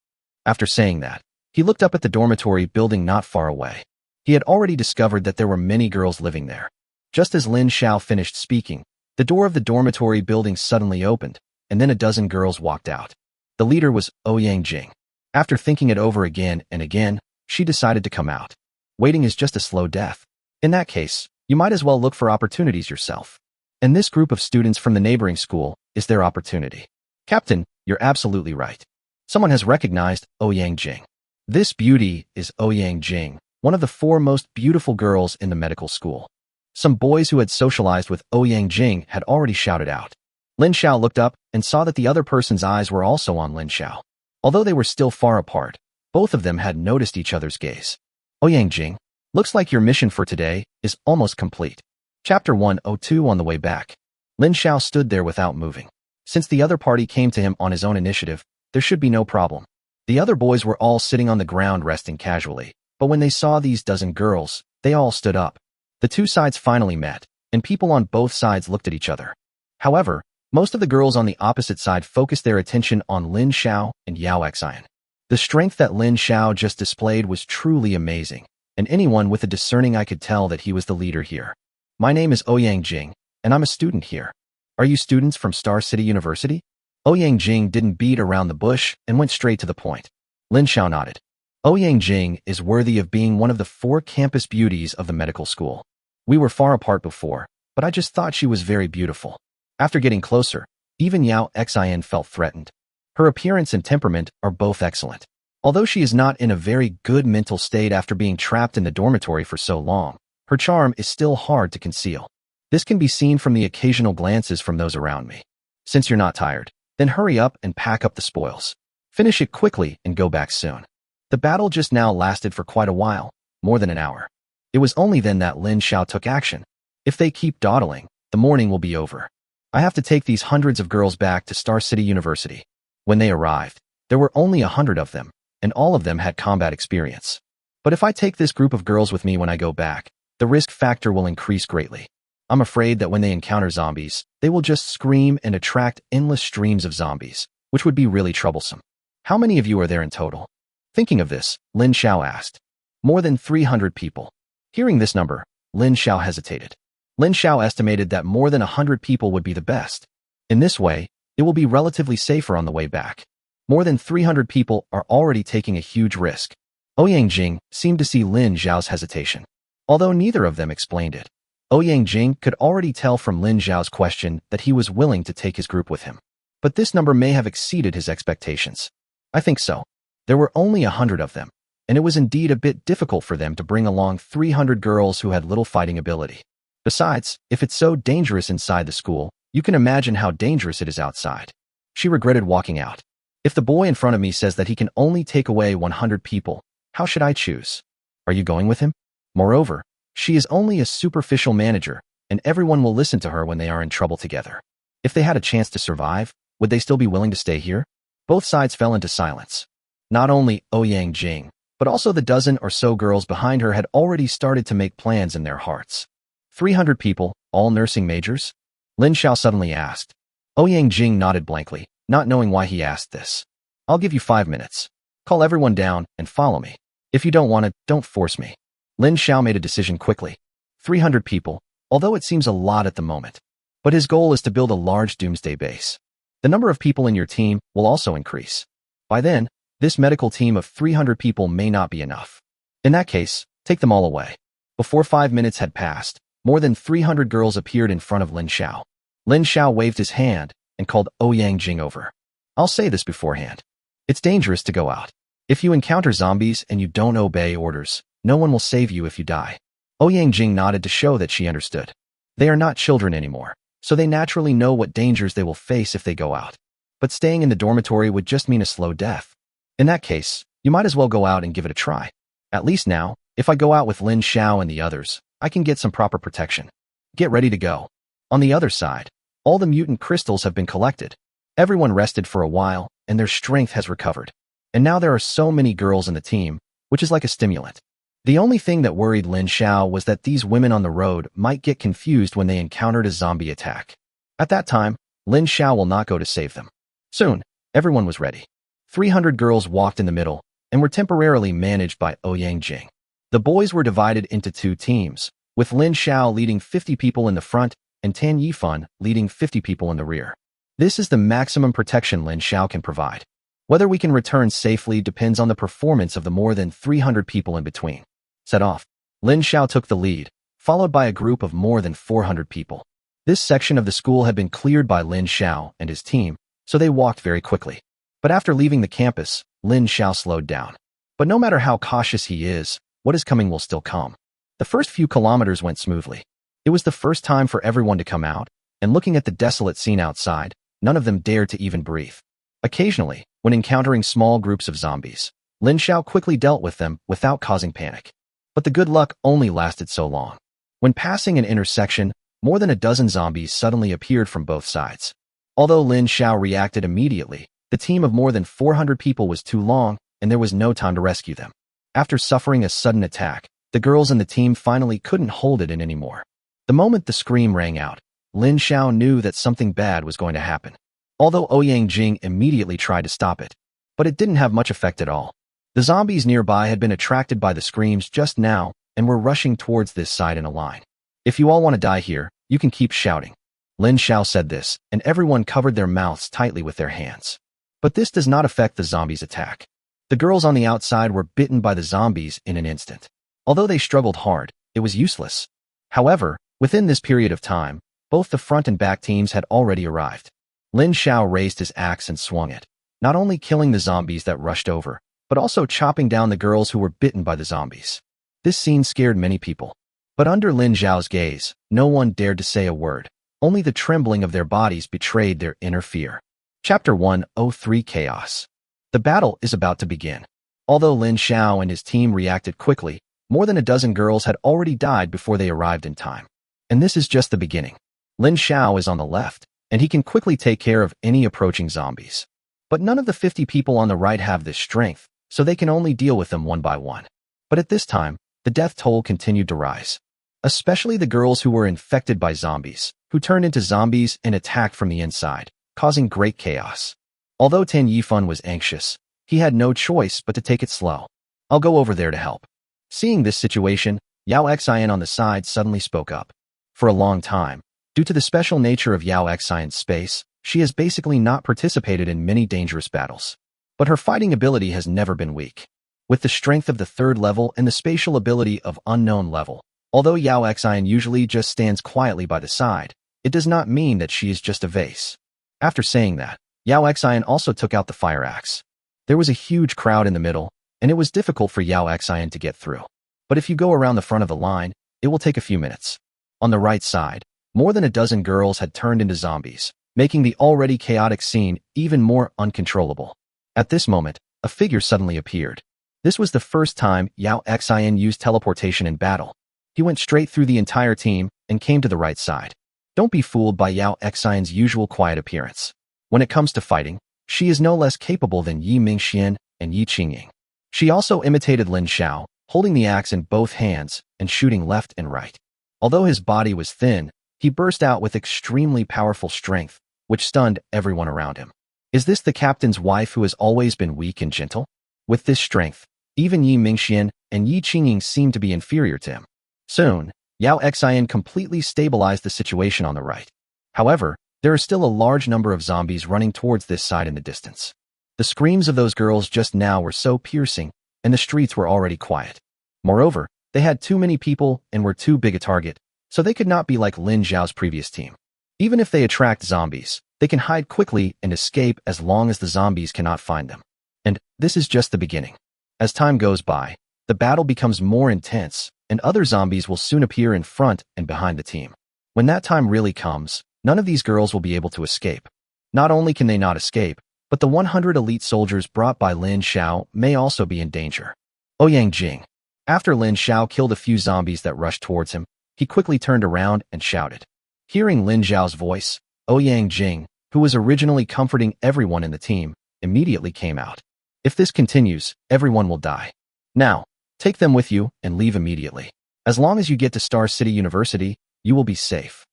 After saying that, he looked up at the dormitory building not far away. He had already discovered that there were many girls living there. Just as Lin Xiao finished speaking, the door of the dormitory building suddenly opened, and then a dozen girls walked out. The leader was Ouyang Jing. After thinking it over again and again, she decided to come out. Waiting is just a slow death. In that case, you might as well look for opportunities yourself. And this group of students from the neighboring school is their opportunity. "Captain, you're absolutely right. Someone has recognized Ouyang Jing. This beauty is Ouyang Jing, one of the 4 most beautiful girls in the medical school." Some boys who had socialized with Ouyang Jing had already shouted out. Lin Xiao looked up and saw that the other person's eyes were also on Lin Xiao. Although they were still far apart, both of them had noticed each other's gaze. "Ouyang Jing, looks like your mission for today is almost complete." Chapter 102. On the way back, Lin Xiao stood there without moving. Since the other party came to him on his own initiative, there should be no problem. The other boys were all sitting on the ground resting casually, but when they saw these dozen girls, they all stood up. The two sides finally met, and people on both sides looked at each other. However, most of the girls on the opposite side focused their attention on Lin Xiao and Yao Xian. The strength that Lin Xiao just displayed was truly amazing, and anyone with a discerning eye could tell that he was the leader here. "My name is Ouyang Jing, and I'm a student here. Are you students from Star City University?" Ouyang Jing didn't beat around the bush and went straight to the point. Lin Xiao nodded. Ouyang Jing is worthy of being one of the 4 campus beauties of the medical school. We were far apart before, but I just thought she was very beautiful. After getting closer, even Yao Xian felt threatened. Her appearance and temperament are both excellent. Although she is not in a very good mental state after being trapped in the dormitory for so long, her charm is still hard to conceal. This can be seen from the occasional glances from those around me. Since you're not tired, then hurry up and pack up the spoils. Finish it quickly and go back soon. The battle just now lasted for quite a while, more than an hour. It was only then that Lin Xiao took action. If they keep dawdling, the morning will be over. I have to take these hundreds of girls back to Star City University. When they arrived, there were only 100 of them, and all of them had combat experience. But if I take this group of girls with me when I go back, the risk factor will increase greatly. I'm afraid that when they encounter zombies, they will just scream and attract endless streams of zombies, which would be really troublesome. How many of you are there in total? Thinking of this, Lin Xiao asked. More than 300 people. Hearing this number, Lin Xiao hesitated. Lin Xiao estimated that more than 100 people would be the best. In this way, it will be relatively safer on the way back. More than 300 people are already taking a huge risk. Ouyang Jing seemed to see Lin Xiao's hesitation. Although neither of them explained it, Ouyang Jing could already tell from Lin Xiao's question that he was willing to take his group with him. But this number may have exceeded his expectations. I think so. There were only 100 of them, and it was indeed a bit difficult for them to bring along 300 girls who had little fighting ability. Besides, if it's so dangerous inside the school, you can imagine how dangerous it is outside. She regretted walking out. If the boy in front of me says that he can only take away 100 people, how should I choose? Are you going with him? Moreover, she is only a superficial manager, and everyone will listen to her when they are in trouble together. If they had a chance to survive, would they still be willing to stay here? Both sides fell into silence. Not only Ouyang Jing, but also the dozen or so girls behind her had already started to make plans in their hearts. 300 people, all nursing majors? Lin Xiao suddenly asked. Ouyang Jing nodded blankly, not knowing why he asked this. I'll give you 5 minutes. Call everyone down and follow me. If you don't want it, don't force me. Lin Xiao made a decision quickly. 300 people, although it seems a lot at the moment. But his goal is to build a large doomsday base. The number of people in your team will also increase. By then, this medical team of 300 people may not be enough. In that case, take them all away. Before 5 minutes had passed, more than 300 girls appeared in front of Lin Xiao. Lin Xiao waved his hand and called Ouyang Jing over. I'll say this beforehand. It's dangerous to go out. If you encounter zombies and you don't obey orders, no one will save you if you die. Ouyang Jing nodded to show that she understood. They are not children anymore, so they naturally know what dangers they will face if they go out. But staying in the dormitory would just mean a slow death. In that case, you might as well go out and give it a try. At least now, if I go out with Lin Xiao and the others, I can get some proper protection. Get ready to go. On the other side, all the mutant crystals have been collected. Everyone rested for a while, and their strength has recovered. And now there are so many girls in the team, which is like a stimulant. The only thing that worried Lin Xiao was that these women on the road might get confused when they encountered a zombie attack. At that time, Lin Xiao will not go to save them. Soon, everyone was ready. 300 girls walked in the middle and were temporarily managed by Ouyang Jing. The boys were divided into 2 teams, with Lin Xiao leading 50 people in the front and Tan Yifan leading 50 people in the rear. This is the maximum protection Lin Xiao can provide. Whether we can return safely depends on the performance of the more than 300 people in between. Set off. Lin Xiao took the lead, followed by a group of more than 400 people. This section of the school had been cleared by Lin Xiao and his team, so they walked very quickly. But after leaving the campus, Lin Xiao slowed down. But no matter how cautious he is, what is coming will still come. The first few kilometers went smoothly. It was the first time for everyone to come out, and looking at the desolate scene outside, none of them dared to even breathe. Occasionally, when encountering small groups of zombies, Lin Xiao quickly dealt with them without causing panic. But the good luck only lasted so long. When passing an intersection, more than a dozen zombies suddenly appeared from both sides. Although Lin Xiao reacted immediately, the team of more than 400 people was too long, and there was no time to rescue them. After suffering a sudden attack, the girls in the team finally couldn't hold it in anymore. The moment the scream rang out, Lin Xiao knew that something bad was going to happen. Although Ouyang Jing immediately tried to stop it, but it didn't have much effect at all. The zombies nearby had been attracted by the screams just now and were rushing towards this side in a line. If you all want to die here, you can keep shouting. Lin Xiao said this, and everyone covered their mouths tightly with their hands. But this does not affect the zombies' attack. The girls on the outside were bitten by the zombies in an instant. Although they struggled hard, it was useless. However, within this period of time, both the front and back teams had already arrived. Lin Xiao raised his axe and swung it, not only killing the zombies that rushed over, but also chopping down the girls who were bitten by the zombies. This scene scared many people. But under Lin Xiao's gaze, no one dared to say a word. Only the trembling of their bodies betrayed their inner fear. Chapter 103 Chaos. The battle is about to begin. Although Lin Xiao and his team reacted quickly, more than a dozen girls had already died before they arrived in time. And this is just the beginning. Lin Xiao is on the left, and he can quickly take care of any approaching zombies. But none of the 50 people on the right have this strength, so they can only deal with them one by one. But at this time, the death toll continued to rise. Especially the girls who were infected by zombies, who turned into zombies and attacked from the inside, causing great chaos. Although Tan Yifan was anxious, He had no choice but to take it slow. I'll go over there to help. Seeing this situation, Yao Xian on the side suddenly spoke up. For a long time, due to the special nature of Yao Xian's space, she has basically not participated in many dangerous battles. But her fighting ability has never been weak. With the strength of the 3rd level and the spatial ability of unknown level, although Yao Xian usually just stands quietly by the side, it does not mean that she is just a vase. After saying that, Yao Xian also took out the fire axe. There was a huge crowd in the middle, and it was difficult for Yao Xian to get through. But if you go around the front of the line, it will take a few minutes. On the right side, more than a dozen girls had turned into zombies, making the already chaotic scene even more uncontrollable. At this moment, a figure suddenly appeared. This was the first time Yao Xian used teleportation in battle. He went straight through the entire team and came to the right side. Don't be fooled by Yao Xian's usual quiet appearance. When it comes to fighting, she is no less capable than Yi Mingxian and Yi Qingying. She also imitated Lin Xiao, holding the axe in both hands and shooting left and right. Although his body was thin, he burst out with extremely powerful strength, which stunned everyone around him. Is this the captain's wife who has always been weak and gentle? With this strength, even Yi Mingxian and Yi Qingying seemed to be inferior to him. Soon, Yao Xian completely stabilized the situation on the right. However, there are still a large number of zombies running towards this side in the distance. The screams of those girls just now were so piercing, and the streets were already quiet. Moreover, they had too many people and were too big a target, so they could not be like Lin Xiao's previous team. Even if they attract zombies, they can hide quickly and escape as long as the zombies cannot find them. And this is just the beginning. As time goes by, the battle becomes more intense, and other zombies will soon appear in front and behind the team. When that time really comes, none of these girls will be able to escape. Not only can they not escape, but the 100 elite soldiers brought by Lin Xiao may also be in danger. Ouyang Jing. After Lin Xiao killed a few zombies that rushed towards him, he quickly turned around and shouted. Hearing Lin Xiao's voice, Ouyang Jing, who was originally comforting everyone in the team, immediately came out. If this continues, everyone will die. Now, take them with you and leave immediately. As long as you get to Star City University, you will be safe.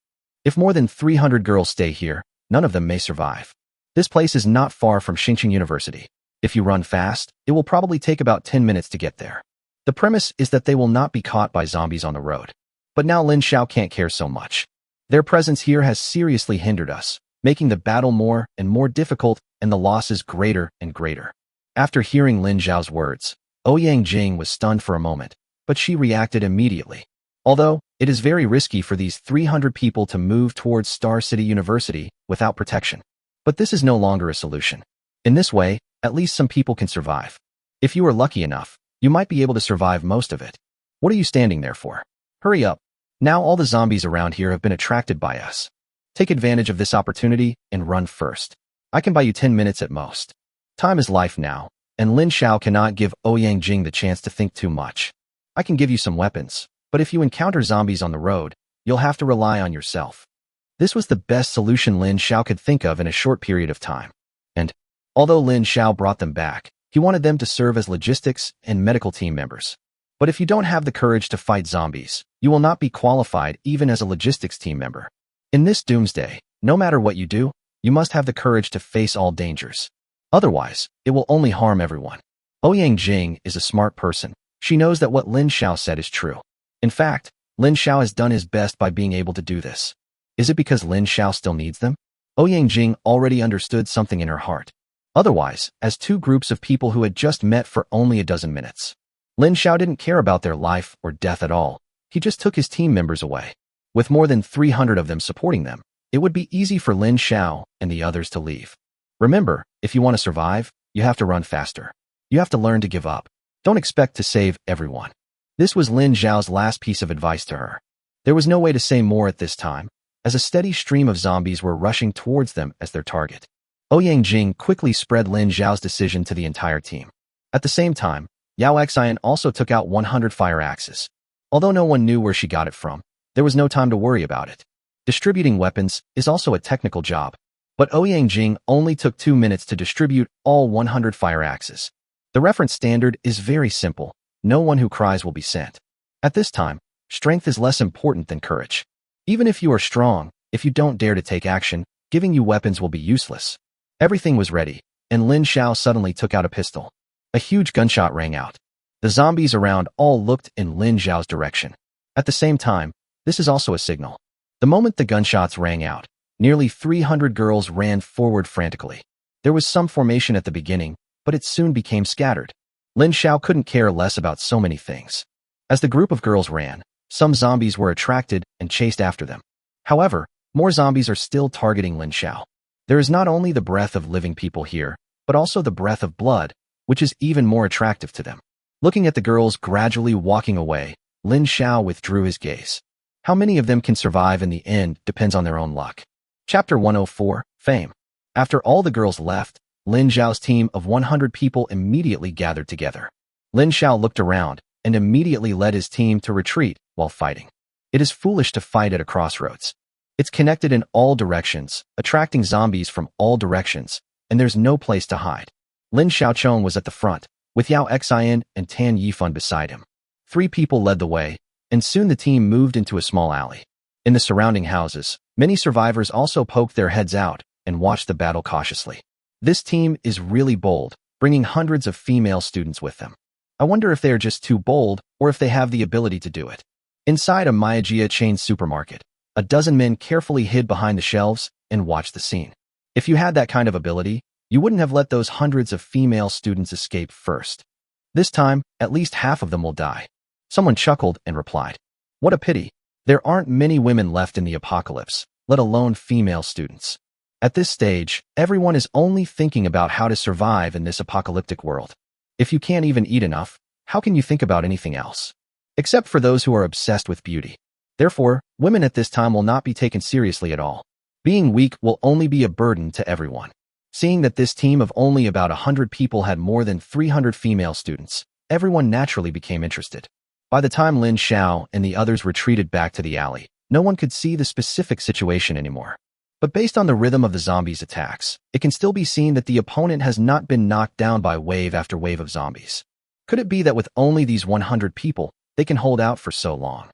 If more than 300 girls stay here, none of them may survive. This place is not far from Xingqing University. If you run fast, it will probably take about 10 minutes to get there. The premise is that they will not be caught by zombies on the road. But now Lin Xiao can't care so much. Their presence here has seriously hindered us, making the battle more and more difficult and the losses greater and greater. After hearing Lin Xiao's words, Ouyang Jing was stunned for a moment, but she reacted immediately. Although, it is very risky for these 300 people to move towards Star City University without protection. But this is no longer a solution. In this way, at least some people can survive. If you are lucky enough, you might be able to survive most of it. What are you standing there for? Hurry up. Now all the zombies around here have been attracted by us. Take advantage of this opportunity and run first. I can buy you 10 minutes at most. Time is life now, and Lin Xiao cannot give Ouyang Jing the chance to think too much. I can give you some weapons, but if you encounter zombies on the road, you'll have to rely on yourself. This was the best solution Lin Xiao could think of in a short period of time. And, although Lin Xiao brought them back, he wanted them to serve as logistics and medical team members. But if you don't have the courage to fight zombies, you will not be qualified even as a logistics team member. In this doomsday, no matter what you do, you must have the courage to face all dangers. Otherwise, it will only harm everyone. Ouyang Jing is a smart person. She knows that what Lin Xiao said is true. In fact, Lin Xiao has done his best by being able to do this. Is it because Lin Xiao still needs them? Ouyang Jing already understood something in her heart. Otherwise, as two groups of people who had just met for only a dozen minutes. Lin Xiao didn't care about their life or death at all. He just took his team members away. With more than 300 of them supporting them, it would be easy for Lin Xiao and the others to leave. Remember, if you want to survive, you have to run faster. You have to learn to give up. Don't expect to save everyone. This was Lin Xiao's last piece of advice to her. There was no way to say more at this time, as a steady stream of zombies were rushing towards them as their target. Ouyang Jing quickly spread Lin Xiao's decision to the entire team. At the same time, Yao Xian also took out 100 fire axes. Although no one knew where she got it from, there was no time to worry about it. Distributing weapons is also a technical job, but Ouyang Jing only took 2 minutes to distribute all 100 fire axes. The reference standard is very simple. No one who cries will be sent. At this time, strength is less important than courage. Even if you are strong, if you don't dare to take action, giving you weapons will be useless. Everything was ready. and Lin Xiao suddenly took out a pistol. A huge gunshot rang out. The zombies around all looked in Lin Xiao's direction. At the same time, this is also a signal. The moment the gunshots rang out, nearly 300 girls ran forward frantically. There was some formation at the beginning, but it soon became scattered. Lin Xiao couldn't care less about so many things. As the group of girls ran, some zombies were attracted and chased after them. However, more zombies are still targeting Lin Xiao. There is not only the breath of living people here, but also the breath of blood, which is even more attractive to them. Looking at the girls gradually walking away, Lin Xiao withdrew his gaze. How many of them can survive in the end depends on their own luck. Chapter 104, Fame. After all the girls left, Lin Xiao's team of 100 people immediately gathered together. Lin Xiao looked around and immediately led his team to retreat while fighting. It is foolish to fight at a crossroads. It's connected in all directions, attracting zombies from all directions, and there's no place to hide. Lin Xiaochong was at the front, with Yao Xian and Tan Yifan beside him. 3 people led the way, and soon the team moved into a small alley. In the surrounding houses, many survivors also poked their heads out and watched the battle cautiously. This team is really bold, bringing hundreds of female students with them. I wonder if they are just too bold or if they have the ability to do it. Inside a Miyajia chain supermarket, a dozen men carefully hid behind the shelves and watched the scene. If you had that kind of ability, you wouldn't have let those hundreds of female students escape first. This time, at least half of them will die. Someone chuckled and replied, "What a pity. There aren't many women left in the apocalypse, let alone female students." At this stage, everyone is only thinking about how to survive in this apocalyptic world. If you can't even eat enough, how can you think about anything else? Except for those who are obsessed with beauty. Therefore, women at this time will not be taken seriously at all. Being weak will only be a burden to everyone. Seeing that this team of only about 100 people had more than 300 female students, everyone naturally became interested. By the time Lin Xiao and the others retreated back to the alley, no one could see the specific situation anymore. But based on the rhythm of the zombies' attacks, it can still be seen that the opponent has not been knocked down by wave after wave of zombies. Could it be that with only these 100 people, they can hold out for so long?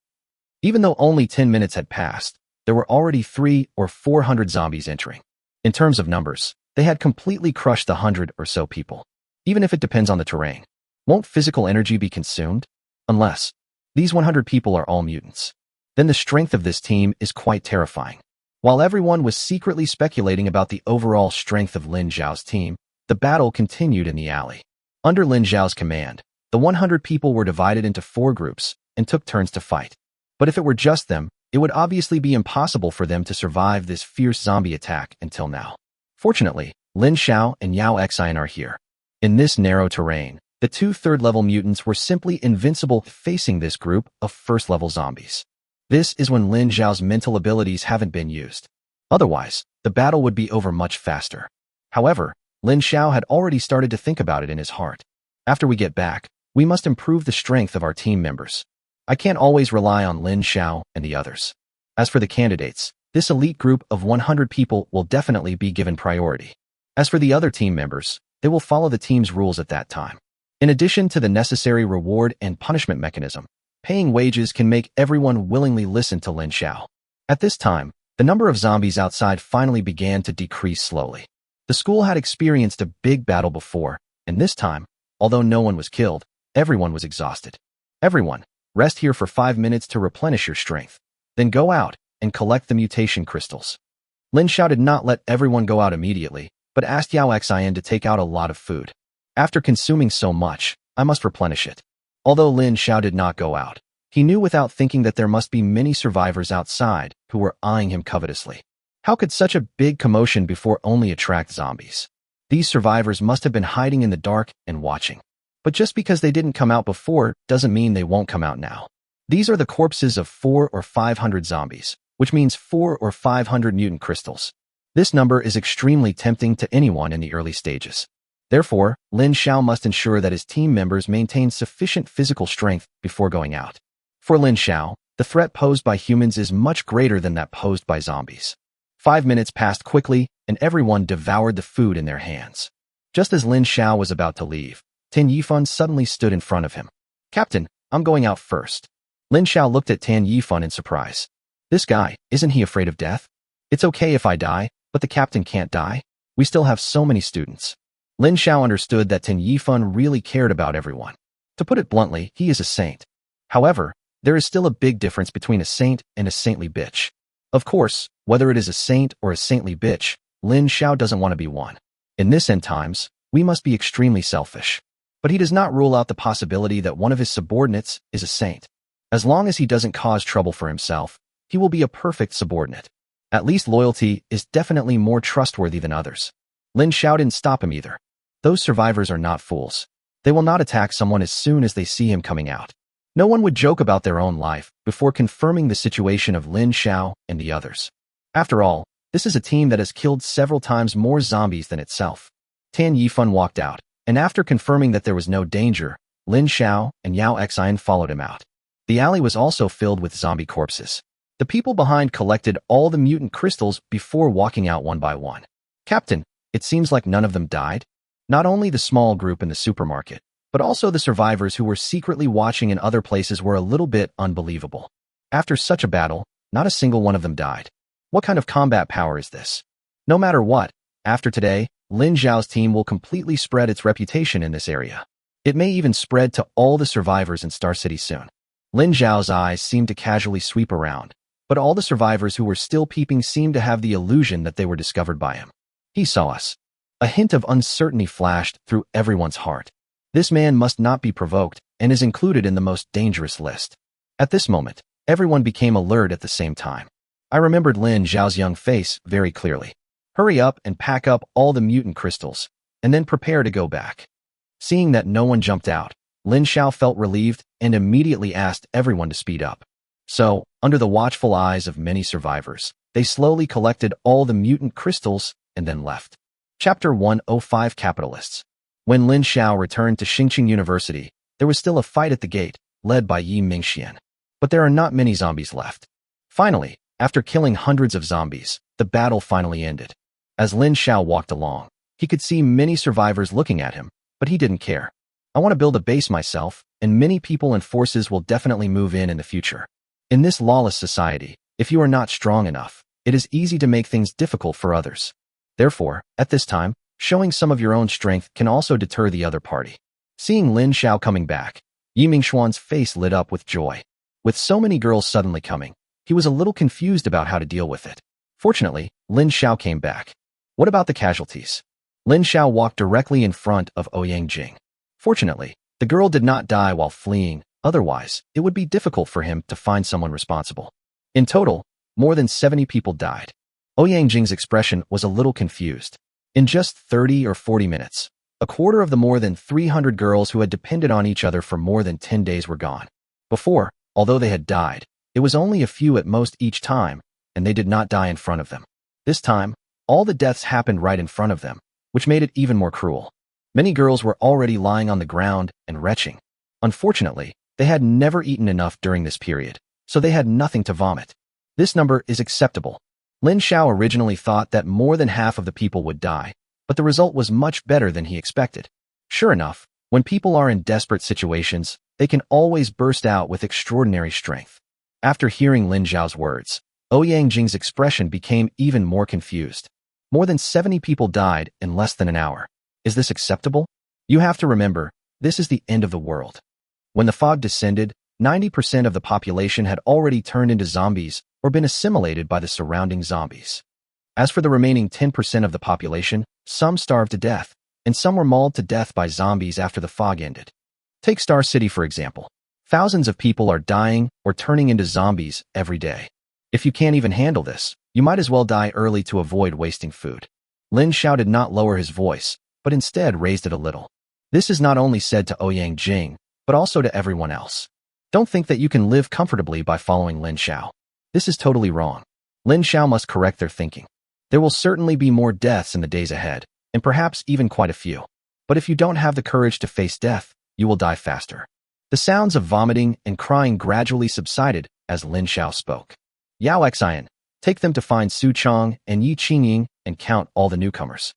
Even though only 10 minutes had passed, there were already 300 or 400 zombies entering. In terms of numbers, they had completely crushed the 100 or so people. Even if it depends on the terrain, won't physical energy be consumed? Unless these 100 people are all mutants. Then the strength of this team is quite terrifying. While everyone was secretly speculating about the overall strength of Lin Xiao's team, the battle continued in the alley. Under Lin Xiao's command, the 100 people were divided into 4 groups and took turns to fight. But if it were just them, it would obviously be impossible for them to survive this fierce zombie attack until now. Fortunately, Lin Xiao and Yao Xian are here. In this narrow terrain, the 2 third-level mutants were simply invincible facing this group of first-level zombies. This is when Lin Xiao's mental abilities haven't been used. Otherwise, the battle would be over much faster. However, Lin Xiao had already started to think about it in his heart. After we get back, we must improve the strength of our team members. I can't always rely on Lin Xiao and the others. As for the candidates, this elite group of 100 people will definitely be given priority. As for the other team members, they will follow the team's rules at that time. In addition to the necessary reward and punishment mechanism, paying wages can make everyone willingly listen to Lin Xiao. At this time, the number of zombies outside finally began to decrease slowly. The school had experienced a big battle before, and this time, although no one was killed, everyone was exhausted. Everyone, rest here for 5 minutes to replenish your strength. Then go out and collect the mutation crystals. Lin Xiao did not let everyone go out immediately, but asked Yao Xian to take out a lot of food. After consuming so much, I must replenish it. Although Lin Xiao did not go out, he knew without thinking that there must be many survivors outside who were eyeing him covetously. How could such a big commotion before only attract zombies? These survivors must have been hiding in the dark and watching. But just because they didn't come out before doesn't mean they won't come out now. These are the corpses of 400 or 500 zombies, which means 400 or 500 mutant crystals. This number is extremely tempting to anyone in the early stages. Therefore, Lin Xiao must ensure that his team members maintain sufficient physical strength before going out. For Lin Xiao, the threat posed by humans is much greater than that posed by zombies. 5 minutes passed quickly, and everyone devoured the food in their hands. Just as Lin Xiao was about to leave, Tan Yifan suddenly stood in front of him. "Captain, I'm going out first." Lin Xiao looked at Tan Yifan in surprise. "This guy, isn't he afraid of death? It's okay if I die, but the captain can't die. We still have so many students." Lin Xiao understood that Tan Yifan really cared about everyone. To put it bluntly, he is a saint. However, there is still a big difference between a saint and a saintly bitch. Of course, whether it is a saint or a saintly bitch, Lin Xiao doesn't want to be one. In this end times, we must be extremely selfish. But he does not rule out the possibility that one of his subordinates is a saint. As long as he doesn't cause trouble for himself, he will be a perfect subordinate. At least loyalty is definitely more trustworthy than others. Lin Xiao didn't stop him either. Those survivors are not fools. They will not attack someone as soon as they see him coming out. No one would joke about their own life before confirming the situation of Lin Xiao and the others. After all, this is a team that has killed several times more zombies than itself. Tan Yifan walked out, and after confirming that there was no danger, Lin Xiao and Yao Xian followed him out. The alley was also filled with zombie corpses. The people behind collected all the mutant crystals before walking out one by one. Captain, it seems like none of them died. Not only the small group in the supermarket, but also the survivors who were secretly watching in other places were a little bit unbelievable. After such a battle, not a single one of them died. What kind of combat power is this? No matter what, after today, Lin Xiao's team will completely spread its reputation in this area. It may even spread to all the survivors in Star City soon. Lin Xiao's eyes seemed to casually sweep around, but all the survivors who were still peeping seemed to have the illusion that they were discovered by him. He saw us. A hint of uncertainty flashed through everyone's heart. This man must not be provoked and is included in the most dangerous list. At this moment, everyone became alert at the same time. I remembered Lin Xiao's young face very clearly. Hurry up and pack up all the mutant crystals, and then prepare to go back. Seeing that no one jumped out, Lin Xiao felt relieved and immediately asked everyone to speed up. So, under the watchful eyes of many survivors, they slowly collected all the mutant crystals and then left. Chapter 105 Capitalists. When Lin Xiao returned to Xingqing University, there was still a fight at the gate, led by Yi Mingxian. But there are not many zombies left. Finally, after killing hundreds of zombies, the battle finally ended. As Lin Xiao walked along, he could see many survivors looking at him, but he didn't care. I want to build a base myself, and many people and forces will definitely move in the future. In this lawless society, if you are not strong enough, it is easy to make things difficult for others. Therefore, at this time, showing some of your own strength can also deter the other party. Seeing Lin Xiao coming back, Yi Mingxuan's face lit up with joy. With so many girls suddenly coming, he was a little confused about how to deal with it. Fortunately, Lin Xiao came back. What about the casualties? Lin Xiao walked directly in front of Ouyang Jing. Fortunately, the girl did not die while fleeing, otherwise, it would be difficult for him to find someone responsible. In total, more than 70 people died. Ouyang Jing's expression was a little confused. In just 30 or 40 minutes, a quarter of the more than 300 girls who had depended on each other for more than 10 days were gone. Before, although they had died, it was only a few at most each time, and they did not die in front of them. This time, all the deaths happened right in front of them, which made it even more cruel. Many girls were already lying on the ground and retching. Unfortunately, they had never eaten enough during this period, so they had nothing to vomit. This number is acceptable. Lin Xiao originally thought that more than half of the people would die, but the result was much better than he expected. Sure enough, when people are in desperate situations, they can always burst out with extraordinary strength. After hearing Lin Xiao's words, Ouyang Jing's expression became even more confused. More than 70 people died in less than an hour. Is this acceptable? You have to remember, this is the end of the world. When the fog descended, 90% of the population had already turned into zombies or been assimilated by the surrounding zombies. As for the remaining 10% of the population, some starved to death, and some were mauled to death by zombies after the fog ended. Take Star City for example. Thousands of people are dying or turning into zombies every day. If you can't even handle this, you might as well die early to avoid wasting food. Lin Xiao did not lower his voice, but instead raised it a little. This is not only said to Ouyang Jing, but also to everyone else. Don't think that you can live comfortably by following Lin Xiao. This is totally wrong. Lin Xiao must correct their thinking. There will certainly be more deaths in the days ahead, and perhaps even quite a few. But if you don't have the courage to face death, you will die faster. The sounds of vomiting and crying gradually subsided as Lin Xiao spoke. Yao Xian, take them to find Su Chong and Yi Qingying and count all the newcomers.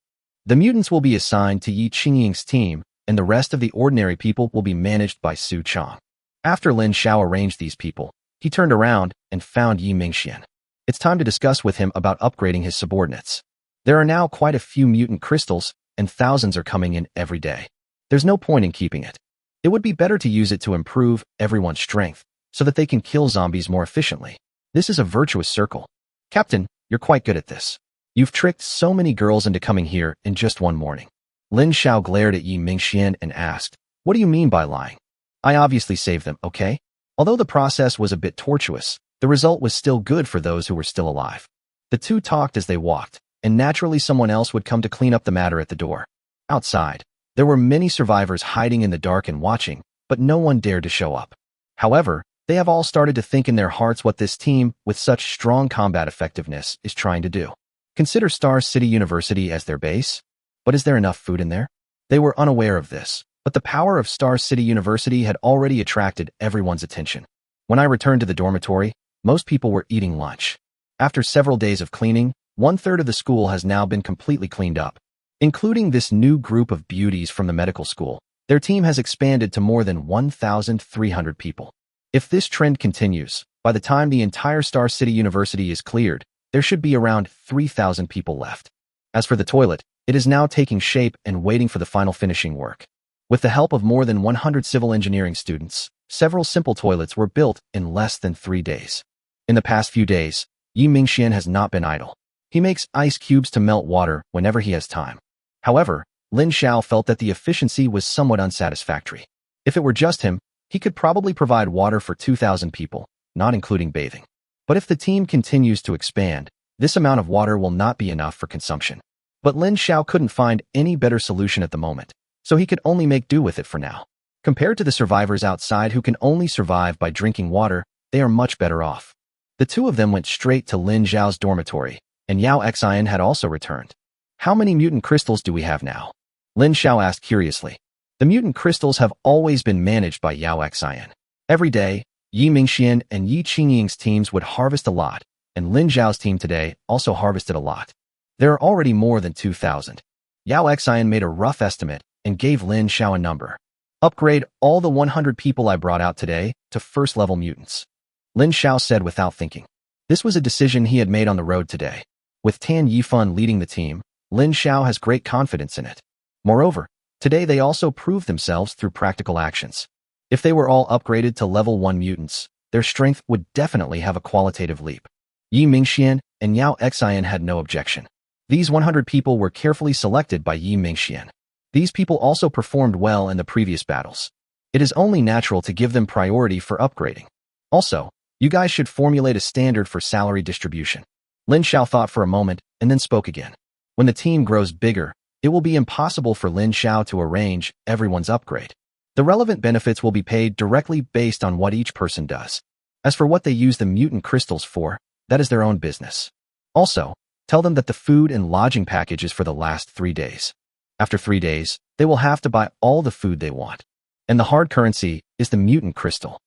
The mutants will be assigned to Yi Qingying's team, and the rest of the ordinary people will be managed by Su Chong. After Lin Xiao arranged these people, he turned around and found Yi Mingxian. It's time to discuss with him about upgrading his subordinates. There are now quite a few mutant crystals, and thousands are coming in every day. There's no point in keeping it. It would be better to use it to improve everyone's strength, so that they can kill zombies more efficiently. This is a virtuous circle. Captain, you're quite good at this. You've tricked so many girls into coming here in just one morning. Lin Xiao glared at Yi Mingxian and asked, "What do you mean by lying?" "I obviously saved them, okay?" Although the process was a bit tortuous, the result was still good for those who were still alive. The two talked as they walked, and naturally someone else would come to clean up the matter at the door. Outside, there were many survivors hiding in the dark and watching, but no one dared to show up. However, they have all started to think in their hearts what this team, with such strong combat effectiveness, is trying to do. Consider Star City University as their base? But is there enough food in there? They were unaware of this, but the power of Star City University had already attracted everyone's attention. When I returned to the dormitory, most people were eating lunch. After several days of cleaning, 1/3 of the school has now been completely cleaned up. Including this new group of beauties from the medical school, their team has expanded to more than 1,300 people. If this trend continues, by the time the entire Star City University is cleared, there should be around 3,000 people left. As for the toilet, it is now taking shape and waiting for the final finishing work. With the help of more than 100 civil engineering students, several simple toilets were built in less than 3 days. In the past few days, Yi Mingxian has not been idle. He makes ice cubes to melt water whenever he has time. However, Lin Xiao felt that the efficiency was somewhat unsatisfactory. If it were just him, he could probably provide water for 2,000 people, not including bathing. But if the team continues to expand, this amount of water will not be enough for consumption. But Lin Xiao couldn't find any better solution at the moment, so he could only make do with it for now. Compared to the survivors outside who can only survive by drinking water, they are much better off. The two of them went straight to Lin Xiao's dormitory, and Yao Xian had also returned. "How many mutant crystals do we have now?" Lin Xiao asked curiously. The mutant crystals have always been managed by Yao Xian. Every day, Yi Mingxian and Yi Qingying's teams would harvest a lot, and Lin Xiao's team today also harvested a lot. There are already more than 2,000. Yao Xian made a rough estimate and gave Lin Xiao a number. "Upgrade all the 100 people I brought out today to first-level mutants," Lin Xiao said without thinking. This was a decision he had made on the road today. With Tan Yifan leading the team, Lin Xiao has great confidence in it. Moreover, today they also proved themselves through practical actions. If they were all upgraded to level 1 mutants, their strength would definitely have a qualitative leap. Yi Mingxian and Yao Xian had no objection. These 100 people were carefully selected by Yi Mingxian. These people also performed well in the previous battles. It is only natural to give them priority for upgrading. Also, you guys should formulate a standard for salary distribution. Lin Xiao thought for a moment and then spoke again. When the team grows bigger, it will be impossible for Lin Xiao to arrange everyone's upgrade. The relevant benefits will be paid directly based on what each person does. As for what they use the mutant crystals for, that is their own business. Also, tell them that the food and lodging package is for the last 3 days. After 3 days, they will have to buy all the food they want. And the hard currency is the mutant crystal.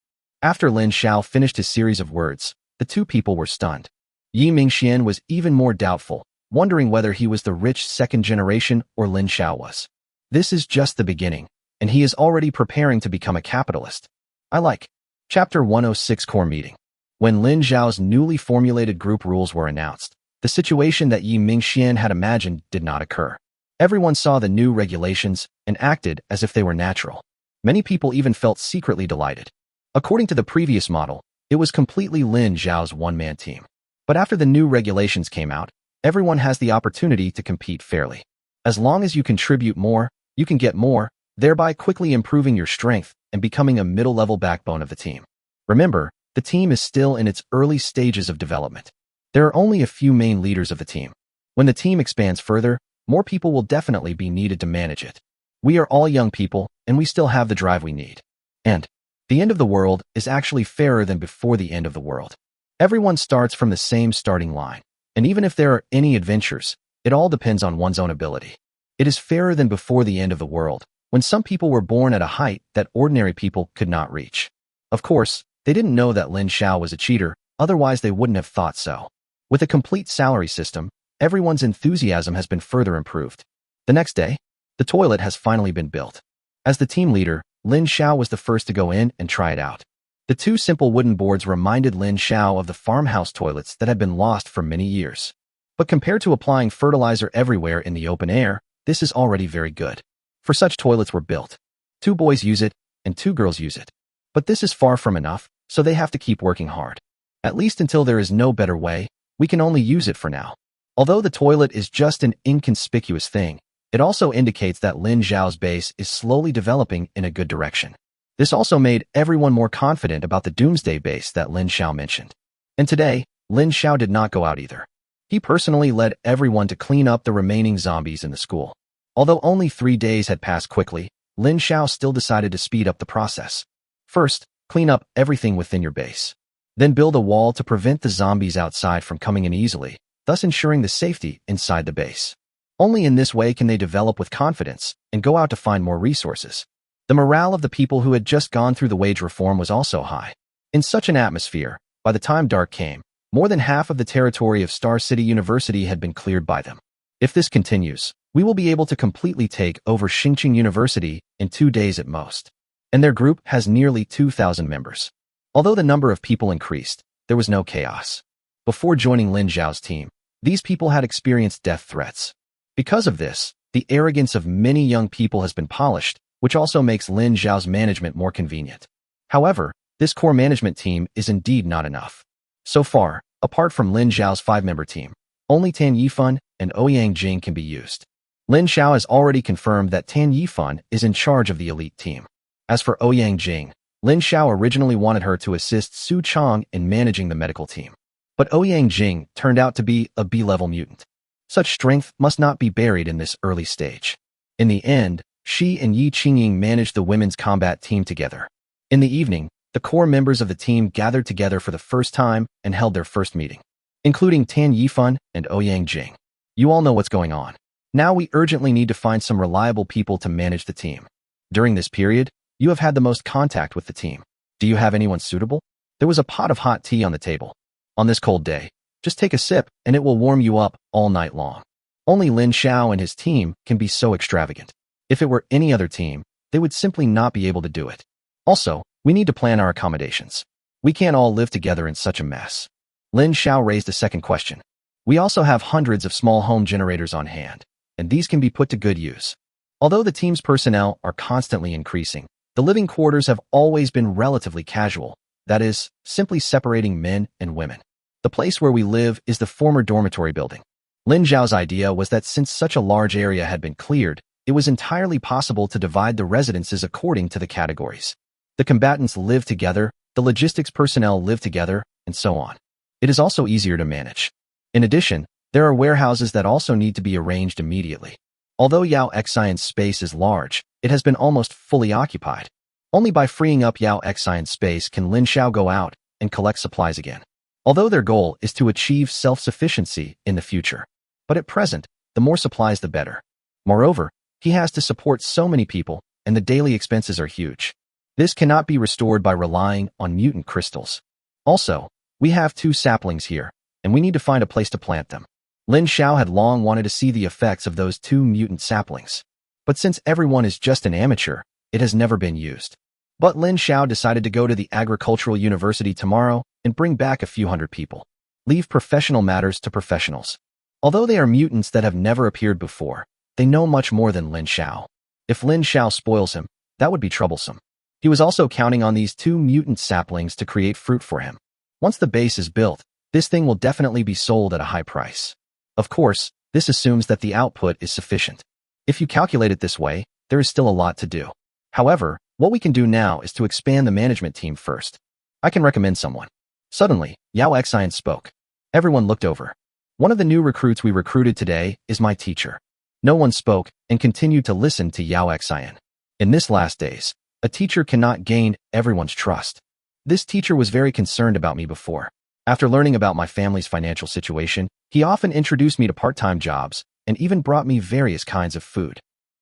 After Lin Xiao finished his series of words, the two people were stunned. Yi Mingxian was even more doubtful, wondering whether he was the rich second generation or Lin Xiao was. This is just the beginning, and he is already preparing to become a capitalist. I like. Chapter 106 Core Meeting. When Lin Xiao's newly formulated group rules were announced, the situation that Yi Mingxian had imagined did not occur. Everyone saw the new regulations and acted as if they were natural. Many people even felt secretly delighted. According to the previous model, it was completely Lin Xiao's one-man team. But after the new regulations came out, everyone has the opportunity to compete fairly. As long as you contribute more, you can get more, thereby quickly improving your strength and becoming a middle-level backbone of the team. Remember, the team is still in its early stages of development. There are only a few main leaders of the team. When the team expands further, more people will definitely be needed to manage it. We are all young people, and we still have the drive we need. And the end of the world is actually fairer than before the end of the world. Everyone starts from the same starting line, and even if there are any adventures, it all depends on one's own ability. It is fairer than before the end of the world, when some people were born at a height that ordinary people could not reach. Of course, they didn't know that Lin Xiao was a cheater, otherwise they wouldn't have thought so. With a complete salary system, everyone's enthusiasm has been further improved. The next day, the toilet has finally been built. As the team leader, Lin Xiao was the first to go in and try it out. The two simple wooden boards reminded Lin Xiao of the farmhouse toilets that had been lost for many years. But compared to applying fertilizer everywhere in the open air, This is already very good. For such toilets were built. 2 boys use it, and 2 girls use it. But this is far from enough, so they have to keep working hard. At least until there is no better way, we can only use it for now. Although the toilet is just an inconspicuous thing, it also indicates that Lin Xiao's base is slowly developing in a good direction. This also made everyone more confident about the doomsday base that Lin Xiao mentioned. And today, Lin Xiao did not go out either. He personally led everyone to clean up the remaining zombies in the school. Although only 3 days had passed quickly, Lin Xiao still decided to speed up the process. First, clean up everything within your base. Then build a wall to prevent the zombies outside from coming in easily, thus ensuring the safety inside the base. Only in this way can they develop with confidence and go out to find more resources. The morale of the people who had just gone through the wage reform was also high. In such an atmosphere, by the time dark came, more than half of the territory of Star City University had been cleared by them. If this continues, we will be able to completely take over Xingqing University in 2 days at most. And their group has nearly 2,000 members. Although the number of people increased, there was no chaos. Before joining Lin Xiao's team, these people had experienced death threats. Because of this, the arrogance of many young people has been polished, which also makes Lin Xiao's management more convenient. However, this core management team is indeed not enough. So far, apart from Lin Xiao's 5-member team, only Tan Yifan and Ouyang Jing can be used. Lin Xiao has already confirmed that Tan Yifan is in charge of the elite team. As for Ouyang Jing, Lin Xiao originally wanted her to assist Su Chang in managing the medical team. But Ouyang Jing turned out to be a B-level mutant. Such strength must not be buried in this early stage. In the end, she and Yi Qingying managed the women's combat team together. In the evening, the core members of the team gathered together for the first time and held their first meeting, including Tan Yifan and Ouyang Jing. You all know what's going on. Now we urgently need to find some reliable people to manage the team. During this period, you have had the most contact with the team. Do you have anyone suitable? There was a pot of hot tea on the table. On this cold day, just take a sip and it will warm you up all night long. Only Lin Xiao and his team can be so extravagant. If it were any other team, they would simply not be able to do it. Also, we need to plan our accommodations. We can't all live together in such a mess. Lin Xiao raised a second question. We also have hundreds of small home generators on hand, and these can be put to good use. Although the team's personnel are constantly increasing, the living quarters have always been relatively casual, that is, simply separating men and women. The place where we live is the former dormitory building. Lin Xiao's idea was that since such a large area had been cleared, it was entirely possible to divide the residences according to the categories. The combatants live together, the logistics personnel live together, and so on. It is also easier to manage. In addition, there are warehouses that also need to be arranged immediately. Although Yao Xian's space is large, it has been almost fully occupied. Only by freeing up Yao Xian's space can Lin Xiao go out and collect supplies again. Although their goal is to achieve self-sufficiency in the future. But at present, the more supplies the better. Moreover, he has to support so many people, and the daily expenses are huge. This cannot be restored by relying on mutant crystals. Also, we have 2 saplings here, and we need to find a place to plant them. Lin Xiao had long wanted to see the effects of those 2 mutant saplings. But since everyone is just an amateur, it has never been used. But Lin Xiao decided to go to the agricultural university tomorrow and bring back a few hundred people. Leave professional matters to professionals. Although they are mutants that have never appeared before, they know much more than Lin Xiao. If Lin Xiao spoils him, that would be troublesome. He was also counting on these 2 mutant saplings to create fruit for him. Once the base is built, this thing will definitely be sold at a high price. Of course, this assumes that the output is sufficient. If you calculate it this way, there is still a lot to do. However, what we can do now is to expand the management team first. I can recommend someone. Suddenly, Yao Xian spoke. Everyone looked over. One of the new recruits we recruited today is my teacher. No one spoke and continued to listen to Yao Xian. In this last days, a teacher cannot gain everyone's trust. This teacher was very concerned about me before. After learning about my family's financial situation, he often introduced me to part-time jobs and even brought me various kinds of food.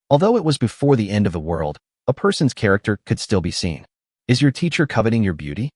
Although it was before the end of the world, a person's character could still be seen. Is your teacher coveting your beauty?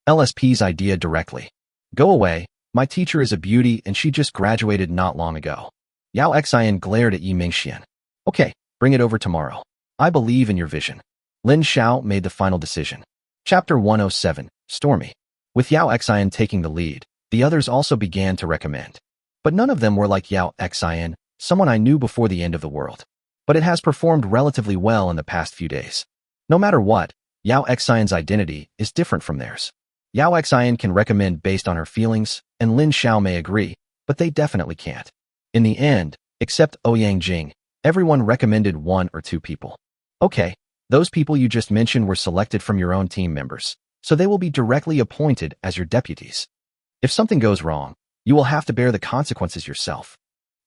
LSP's idea directly. Go away, my teacher is a beauty and she just graduated not long ago. Yao Xian glared at Yi Mingxian. Okay, bring it over tomorrow. I believe in your vision. Lin Xiao made the final decision. Chapter 107, Stormy. With Yao Xian taking the lead, the others also began to recommend. But none of them were like Yao Xian, someone I knew before the end of the world. but it has performed relatively well in the past few days. No matter what, Yao Xian's identity is different from theirs. Yao Xian can recommend based on her feelings, and Lin Xiao may agree, but they definitely can't. In the end, except Ouyang Jing, everyone recommended 1 or 2 people. Okay, those people you just mentioned were selected from your own team members, so they will be directly appointed as your deputies. If something goes wrong, you will have to bear the consequences yourself.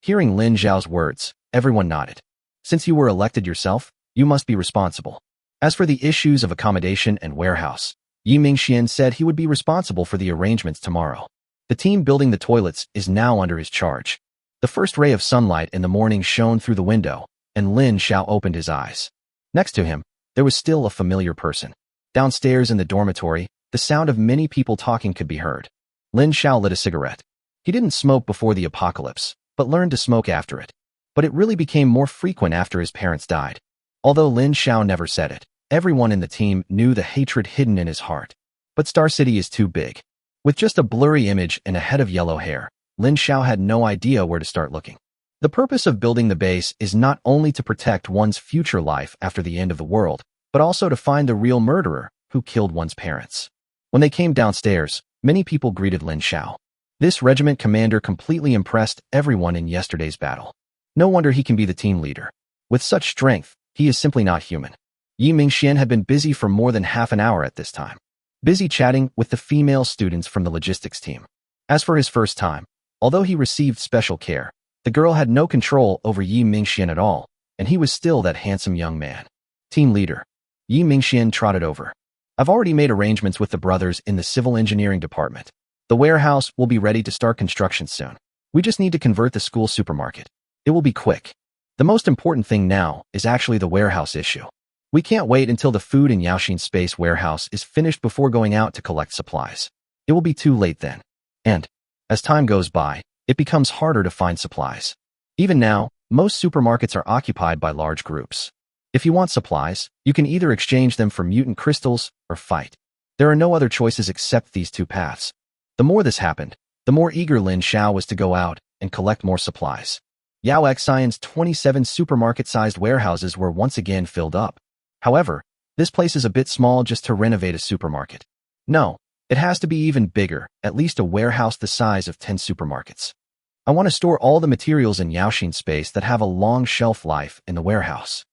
Hearing Lin Xiao's words, everyone nodded. Since you were elected yourself, you must be responsible. As for the issues of accommodation and warehouse, Yi Mingxian said he would be responsible for the arrangements tomorrow. The team building the toilets is now under his charge. The first ray of sunlight in the morning shone through the window, and Lin Xiao opened his eyes. Next to him, there was still a familiar person. Downstairs in the dormitory, the sound of many people talking could be heard. Lin Xiao lit a cigarette. He didn't smoke before the apocalypse, but learned to smoke after it. But it really became more frequent after his parents died. Although Lin Xiao never said it, everyone in the team knew the hatred hidden in his heart. But Star City is too big. With just a blurry image and a head of yellow hair, Lin Xiao had no idea where to start looking. The purpose of building the base is not only to protect one's future life after the end of the world, but also to find the real murderer who killed one's parents. When they came downstairs, many people greeted Lin Xiao. This regiment commander completely impressed everyone in yesterday's battle. No wonder he can be the team leader. With such strength, he is simply not human. Yi Mingxian had been busy for more than half an hour at this time, busy chatting with the female students from the logistics team. As for his first time, although he received special care, the girl had no control over Yi Mingxian at all, and he was still that handsome young man. Team leader. Yi Mingxian trotted over. I've already made arrangements with the brothers in the civil engineering department. The warehouse will be ready to start construction soon. We just need to convert the school supermarket. It will be quick. The most important thing now is actually the warehouse issue. We can't wait until the food in Yaoxin Space warehouse is finished before going out to collect supplies. It will be too late then. And, as time goes by, it becomes harder to find supplies. Even now, most supermarkets are occupied by large groups. If you want supplies, you can either exchange them for mutant crystals or fight. There are no other choices except these 2 paths. The more this happened, the more eager Lin Xiao was to go out and collect more supplies. Yao Xian's 27 supermarket-sized warehouses were once again filled up. However, this place is a bit small just to renovate a supermarket. No, it has to be even bigger, at least a warehouse the size of 10 supermarkets. I want to store all the materials in Yaoxin Space that have a long shelf life in the warehouse.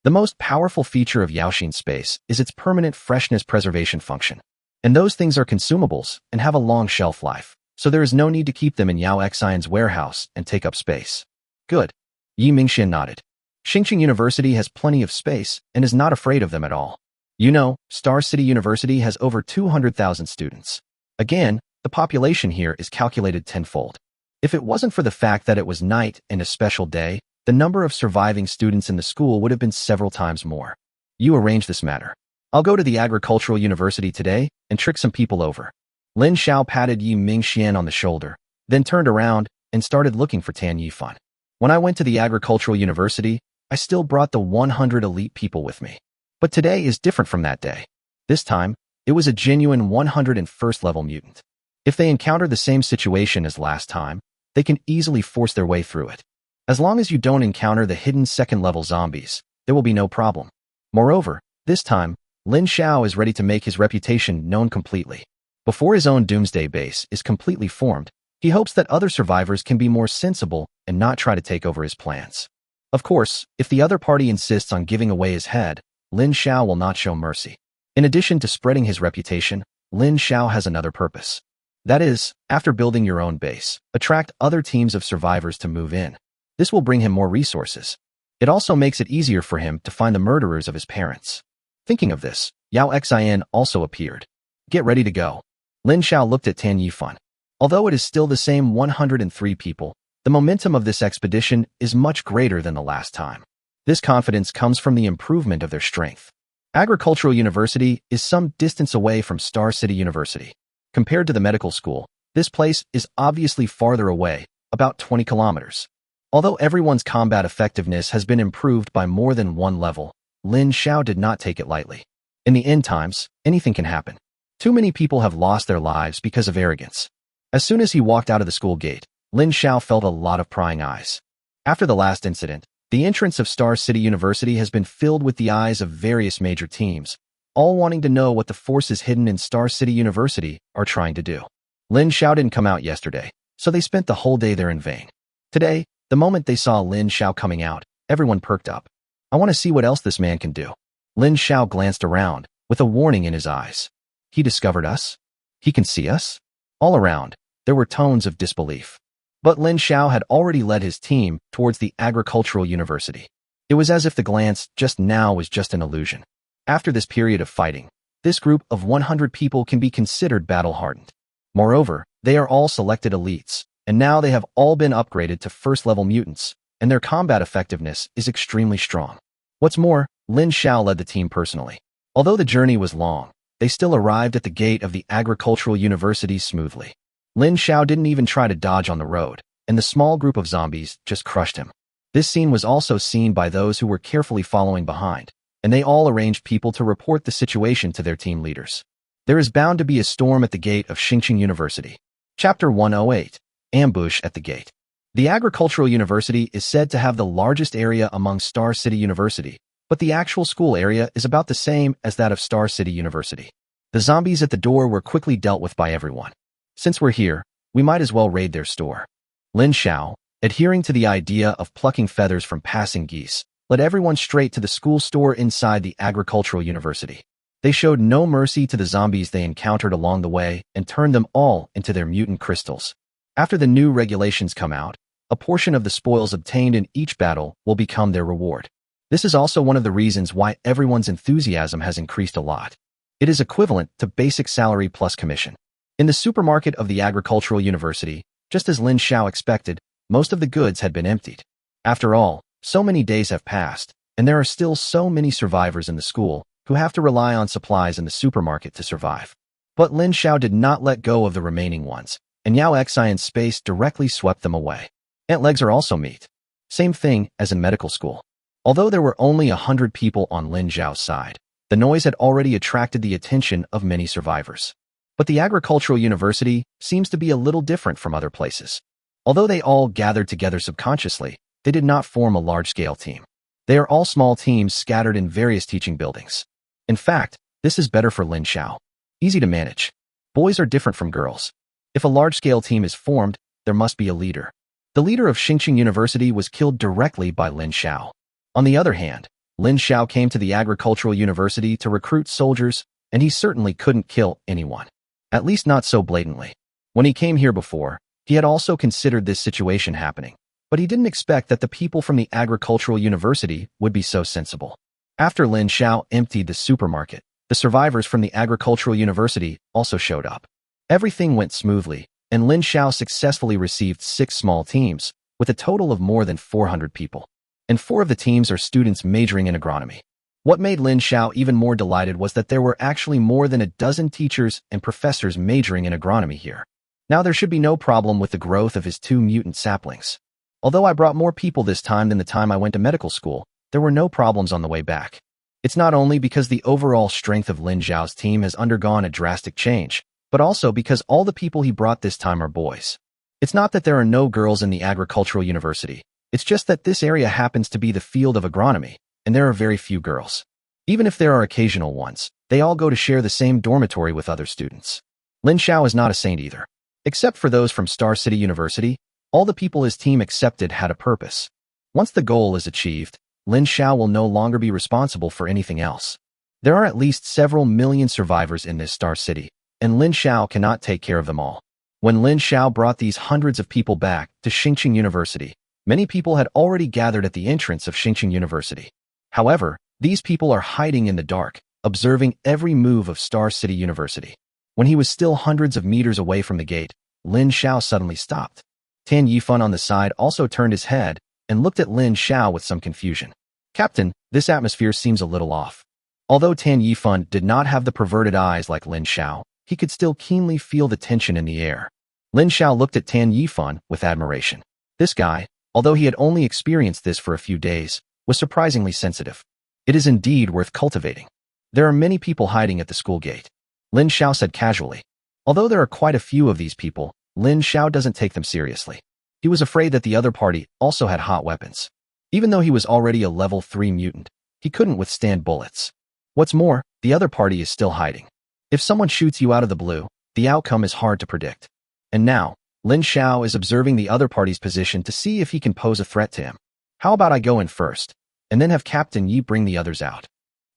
The most powerful feature of Yaoxin Space is its permanent freshness preservation function. And those things are consumables and have a long shelf life, so there is no need to keep them in Yao Xian's warehouse and take up space. Good. Yi Mingxian nodded. Xingqing University has plenty of space and is not afraid of them at all. You know, Star City University has over 200,000 students. Again, the population here is calculated tenfold. If it wasn't for the fact that it was night and a special day, the number of surviving students in the school would have been several times more. You arrange this matter. I'll go to the Agricultural University today and trick some people over. Lin Xiao patted Yi Mingxian on the shoulder, then turned around and started looking for Tan Yifan. When I went to the Agricultural University, I still brought the 100 elite people with me. But today is different from that day. This time, it was a genuine 101st level mutant. If they encounter the same situation as last time, they can easily force their way through it. As long as you don't encounter the hidden second-level zombies, there will be no problem. Moreover, this time, Lin Xiao is ready to make his reputation known completely. Before his own doomsday base is completely formed, he hopes that other survivors can be more sensible and not try to take over his plans. Of course, if the other party insists on giving away his head, Lin Xiao will not show mercy. In addition to spreading his reputation, Lin Xiao has another purpose. That is, after building your own base, attract other teams of survivors to move in. This will bring him more resources. It also makes it easier for him to find the murderers of his parents. Thinking of this, Yao Xian also appeared. Get ready to go. Lin Xiao looked at Tan Yifan. Although it is still the same 103 people, the momentum of this expedition is much greater than the last time. This confidence comes from the improvement of their strength. Agricultural University is some distance away from Star City University. Compared to the medical school, this place is obviously farther away, about 20 kilometers. Although everyone's combat effectiveness has been improved by more than one level, Lin Xiao did not take it lightly. In the end times, anything can happen. Too many people have lost their lives because of arrogance. As soon as he walked out of the school gate, Lin Xiao felt a lot of prying eyes. After the last incident, The entrance of Star City University has been filled with the eyes of various major teams, all wanting to know what the forces hidden in Star City University are trying to do. Lin Xiao didn't come out yesterday, so they spent the whole day there in vain. Today, the moment they saw Lin Xiao coming out, everyone perked up. I want to see what else this man can do. Lin Xiao glanced around, with a warning in his eyes. He discovered us? He can see us? All around, there were tones of disbelief. But Lin Xiao had already led his team towards the agricultural university. It was as if the glance just now was just an illusion. After this period of fighting, this group of 100 people can be considered battle-hardened. Moreover, they are all selected elites, and now they have all been upgraded to first-level mutants, and their combat effectiveness is extremely strong. What's more, Lin Xiao led the team personally. Although the journey was long, they still arrived at the gate of the agricultural university smoothly. Lin Xiao didn't even try to dodge on the road, and the small group of zombies just crushed him. This scene was also seen by those who were carefully following behind, and they all arranged people to report the situation to their team leaders. There is bound to be a storm at the gate of Xingqing University. Chapter 108. Ambush at the Gate. The agricultural university is said to have the largest area among Star City University, but the actual school area is about the same as that of Star City University. The zombies at the door were quickly dealt with by everyone. Since we're here, we might as well raid their store. Lin Xiao, adhering to the idea of plucking feathers from passing geese, led everyone straight to the school store inside the agricultural university. They showed no mercy to the zombies they encountered along the way and turned them all into their mutant crystals. After the new regulations come out, a portion of the spoils obtained in each battle will become their reward. This is also one of the reasons why everyone's enthusiasm has increased a lot. It is equivalent to basic salary plus commission. In the supermarket of the agricultural university, just as Lin Xiao expected, most of the goods had been emptied. After all, so many days have passed, and there are still so many survivors in the school who have to rely on supplies in the supermarket to survive. But Lin Xiao did not let go of the remaining ones, and Yao Xi in space directly swept them away. Ant legs are also meat. Same thing as in medical school. Although there were only 100 people on Lin Xiao's side, the noise had already attracted the attention of many survivors. But the agricultural university seems to be a little different from other places. Although they all gathered together subconsciously, they did not form a large-scale team. They are all small teams scattered in various teaching buildings. In fact, this is better for Lin Xiao. Easy to manage. Boys are different from girls. If a large-scale team is formed, there must be a leader. The leader of Xingqing University was killed directly by Lin Xiao. On the other hand, Lin Xiao came to the agricultural university to recruit soldiers, and he certainly couldn't kill anyone. At least not so blatantly. When he came here before, he had also considered this situation happening, but he didn't expect that the people from the agricultural university would be so sensible. After Lin Xiao emptied the supermarket, the survivors from the agricultural university also showed up. Everything went smoothly, and Lin Xiao successfully received 6 small teams, with a total of more than 400 people. And 4 of the teams are students majoring in agronomy. What made Lin Xiao even more delighted was that there were actually more than a dozen teachers and professors majoring in agronomy here. Now there should be no problem with the growth of his 2 mutant saplings. Although I brought more people this time than the time I went to medical school, there were no problems on the way back. It's not only because the overall strength of Lin Xiao's team has undergone a drastic change, but also because all the people he brought this time are boys. It's not that there are no girls in the agricultural university. It's just that this area happens to be the field of agronomy, and there are very few girls. Even if there are occasional ones, they all go to share the same dormitory with other students. Lin Xiao is not a saint either. Except for those from Star City University, all the people his team accepted had a purpose. Once the goal is achieved, Lin Xiao will no longer be responsible for anything else. There are at least several million survivors in this Star City, and Lin Xiao cannot take care of them all. When Lin Xiao brought these hundreds of people back to Xingqing University, many people had already gathered at the entrance of Xingqing University. However, these people are hiding in the dark, observing every move of Star City University. When he was still hundreds of meters away from the gate, Lin Xiao suddenly stopped. Tan Yifan on the side also turned his head and looked at Lin Xiao with some confusion. Captain, this atmosphere seems a little off. Although Tan Yifan did not have the perverted eyes like Lin Xiao, he could still keenly feel the tension in the air. Lin Xiao looked at Tan Yifan with admiration. This guy, although he had only experienced this for a few days, was surprisingly sensitive. It is indeed worth cultivating. There are many people hiding at the school gate. Lin Xiao said casually. Although there are quite a few of these people, Lin Xiao doesn't take them seriously. He was afraid that the other party also had hot weapons. Even though he was already a level 3 mutant, he couldn't withstand bullets. What's more, the other party is still hiding. If someone shoots you out of the blue, the outcome is hard to predict. And now, Lin Xiao is observing the other party's position to see if he can pose a threat to him. How about I go in first, and then have Captain Yi bring the others out?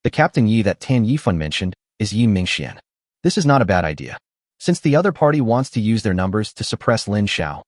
The Captain Yi that Tan Yifan mentioned is Yi Mingxian. This is not a bad idea. Since the other party wants to use their numbers to suppress Lin Xiao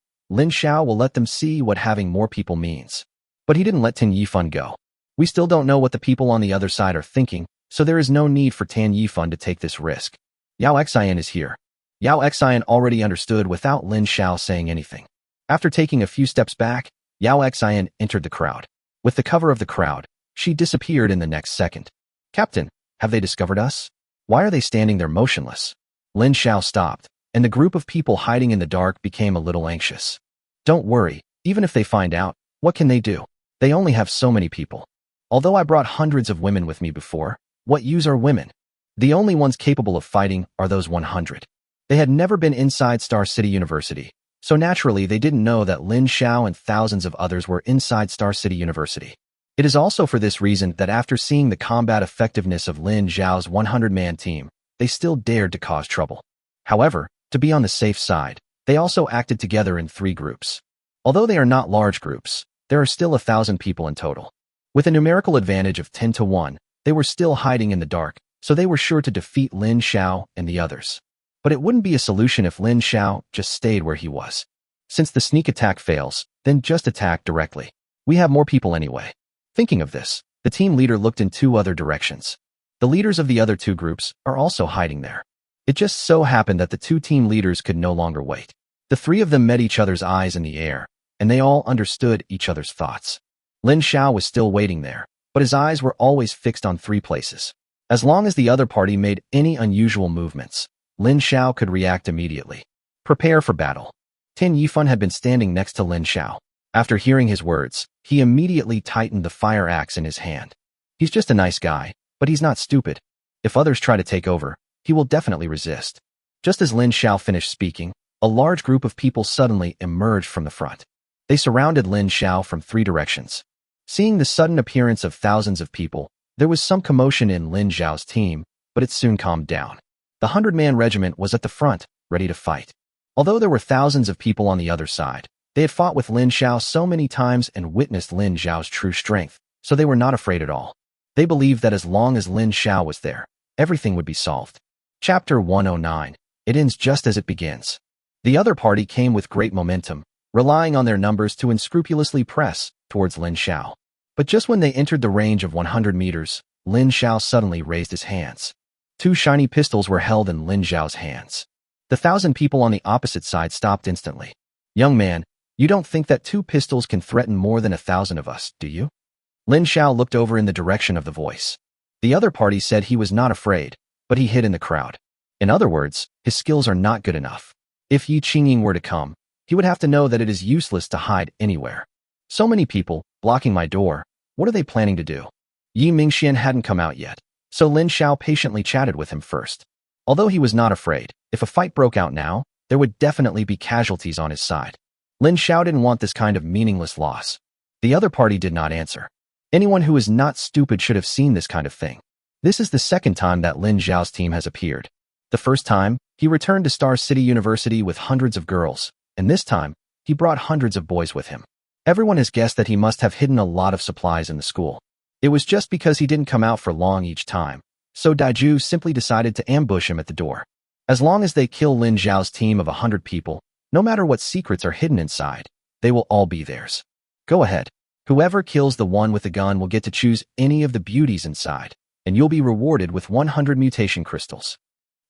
will let them see what having more people means. But he didn't let Tan Yifan go. We still don't know what the people on the other side are thinking, so there is no need for Tan Yifan to take this risk. Yao Xian is here. Yao Xian already understood without Lin Xiao saying anything. After taking a few steps back, Yao Xian entered the crowd. With the cover of the crowd, she disappeared in the next second. Captain, have they discovered us? Why are they standing there motionless? Lin Xiao stopped, and the group of people hiding in the dark became a little anxious. Don't worry, even if they find out, what can they do? They only have so many people. Although I brought hundreds of women with me before, what use are women? The only ones capable of fighting are those 100. They had never been inside Star City University, so naturally they didn't know that Lin Xiao and thousands of others were inside Star City University. It is also for this reason that after seeing the combat effectiveness of Lin Xiao's 100-man team, they still dared to cause trouble. However, to be on the safe side, they also acted together in 3 groups. Although they are not large groups, there are still 1,000 people in total. With a numerical advantage of 10 to 1, they were still hiding in the dark, so they were sure to defeat Lin Xiao and the others. But it wouldn't be a solution if Lin Xiao just stayed where he was. Since the sneak attack fails, then just attack directly. We have more people anyway. Thinking of this, the team leader looked in 2 other directions. The leaders of the other 2 groups are also hiding there. It just so happened that the 2 team leaders could no longer wait. The 3 of them met each other's eyes in the air, and they all understood each other's thoughts. Lin Xiao was still waiting there, but his eyes were always fixed on 3 places. As long as the other party made any unusual movements, Lin Xiao could react immediately. Prepare for battle. Tan Yifan had been standing next to Lin Xiao. After hearing his words, he immediately tightened the fire axe in his hand. He's just a nice guy, but he's not stupid. If others try to take over, he will definitely resist. Just as Lin Xiao finished speaking, a large group of people suddenly emerged from the front. They surrounded Lin Xiao from 3 directions. Seeing the sudden appearance of thousands of people, there was some commotion in Lin Xiao's team, but it soon calmed down. The 100-man regiment was at the front, ready to fight. Although there were thousands of people on the other side, they had fought with Lin Xiao so many times and witnessed Lin Xiao's true strength, so they were not afraid at all. They believed that as long as Lin Xiao was there, everything would be solved. Chapter 109. It ends just as it begins. The other party came with great momentum, relying on their numbers to unscrupulously press towards Lin Xiao. But just when they entered the range of 100 meters, Lin Xiao suddenly raised his hands. 2 shiny pistols were held in Lin Xiao's hands. The 1,000 people on the opposite side stopped instantly. Young man, you don't think that 2 pistols can threaten more than 1,000 of us, do you? Lin Xiao looked over in the direction of the voice. The other party said he was not afraid, but he hid in the crowd. In other words, his skills are not good enough. If Yi Qingying were to come, he would have to know that it is useless to hide anywhere. So many people, blocking my door, what are they planning to do? Yi Mingxian hadn't come out yet, so Lin Xiao patiently chatted with him first. Although he was not afraid, if a fight broke out now, there would definitely be casualties on his side. Lin Xiao didn't want this kind of meaningless loss. The other party did not answer. Anyone who is not stupid should have seen this kind of thing. This is the second time that Lin Xiao's team has appeared. The first time, he returned to Star City University with hundreds of girls, and this time, he brought hundreds of boys with him. Everyone has guessed that he must have hidden a lot of supplies in the school. It was just because he didn't come out for long each time, so Daiju simply decided to ambush him at the door. As long as they kill Lin Xiao's team of 100 people, no matter what secrets are hidden inside, they will all be theirs. Go ahead. Whoever kills the one with the gun will get to choose any of the beauties inside, and you'll be rewarded with 100 mutation crystals.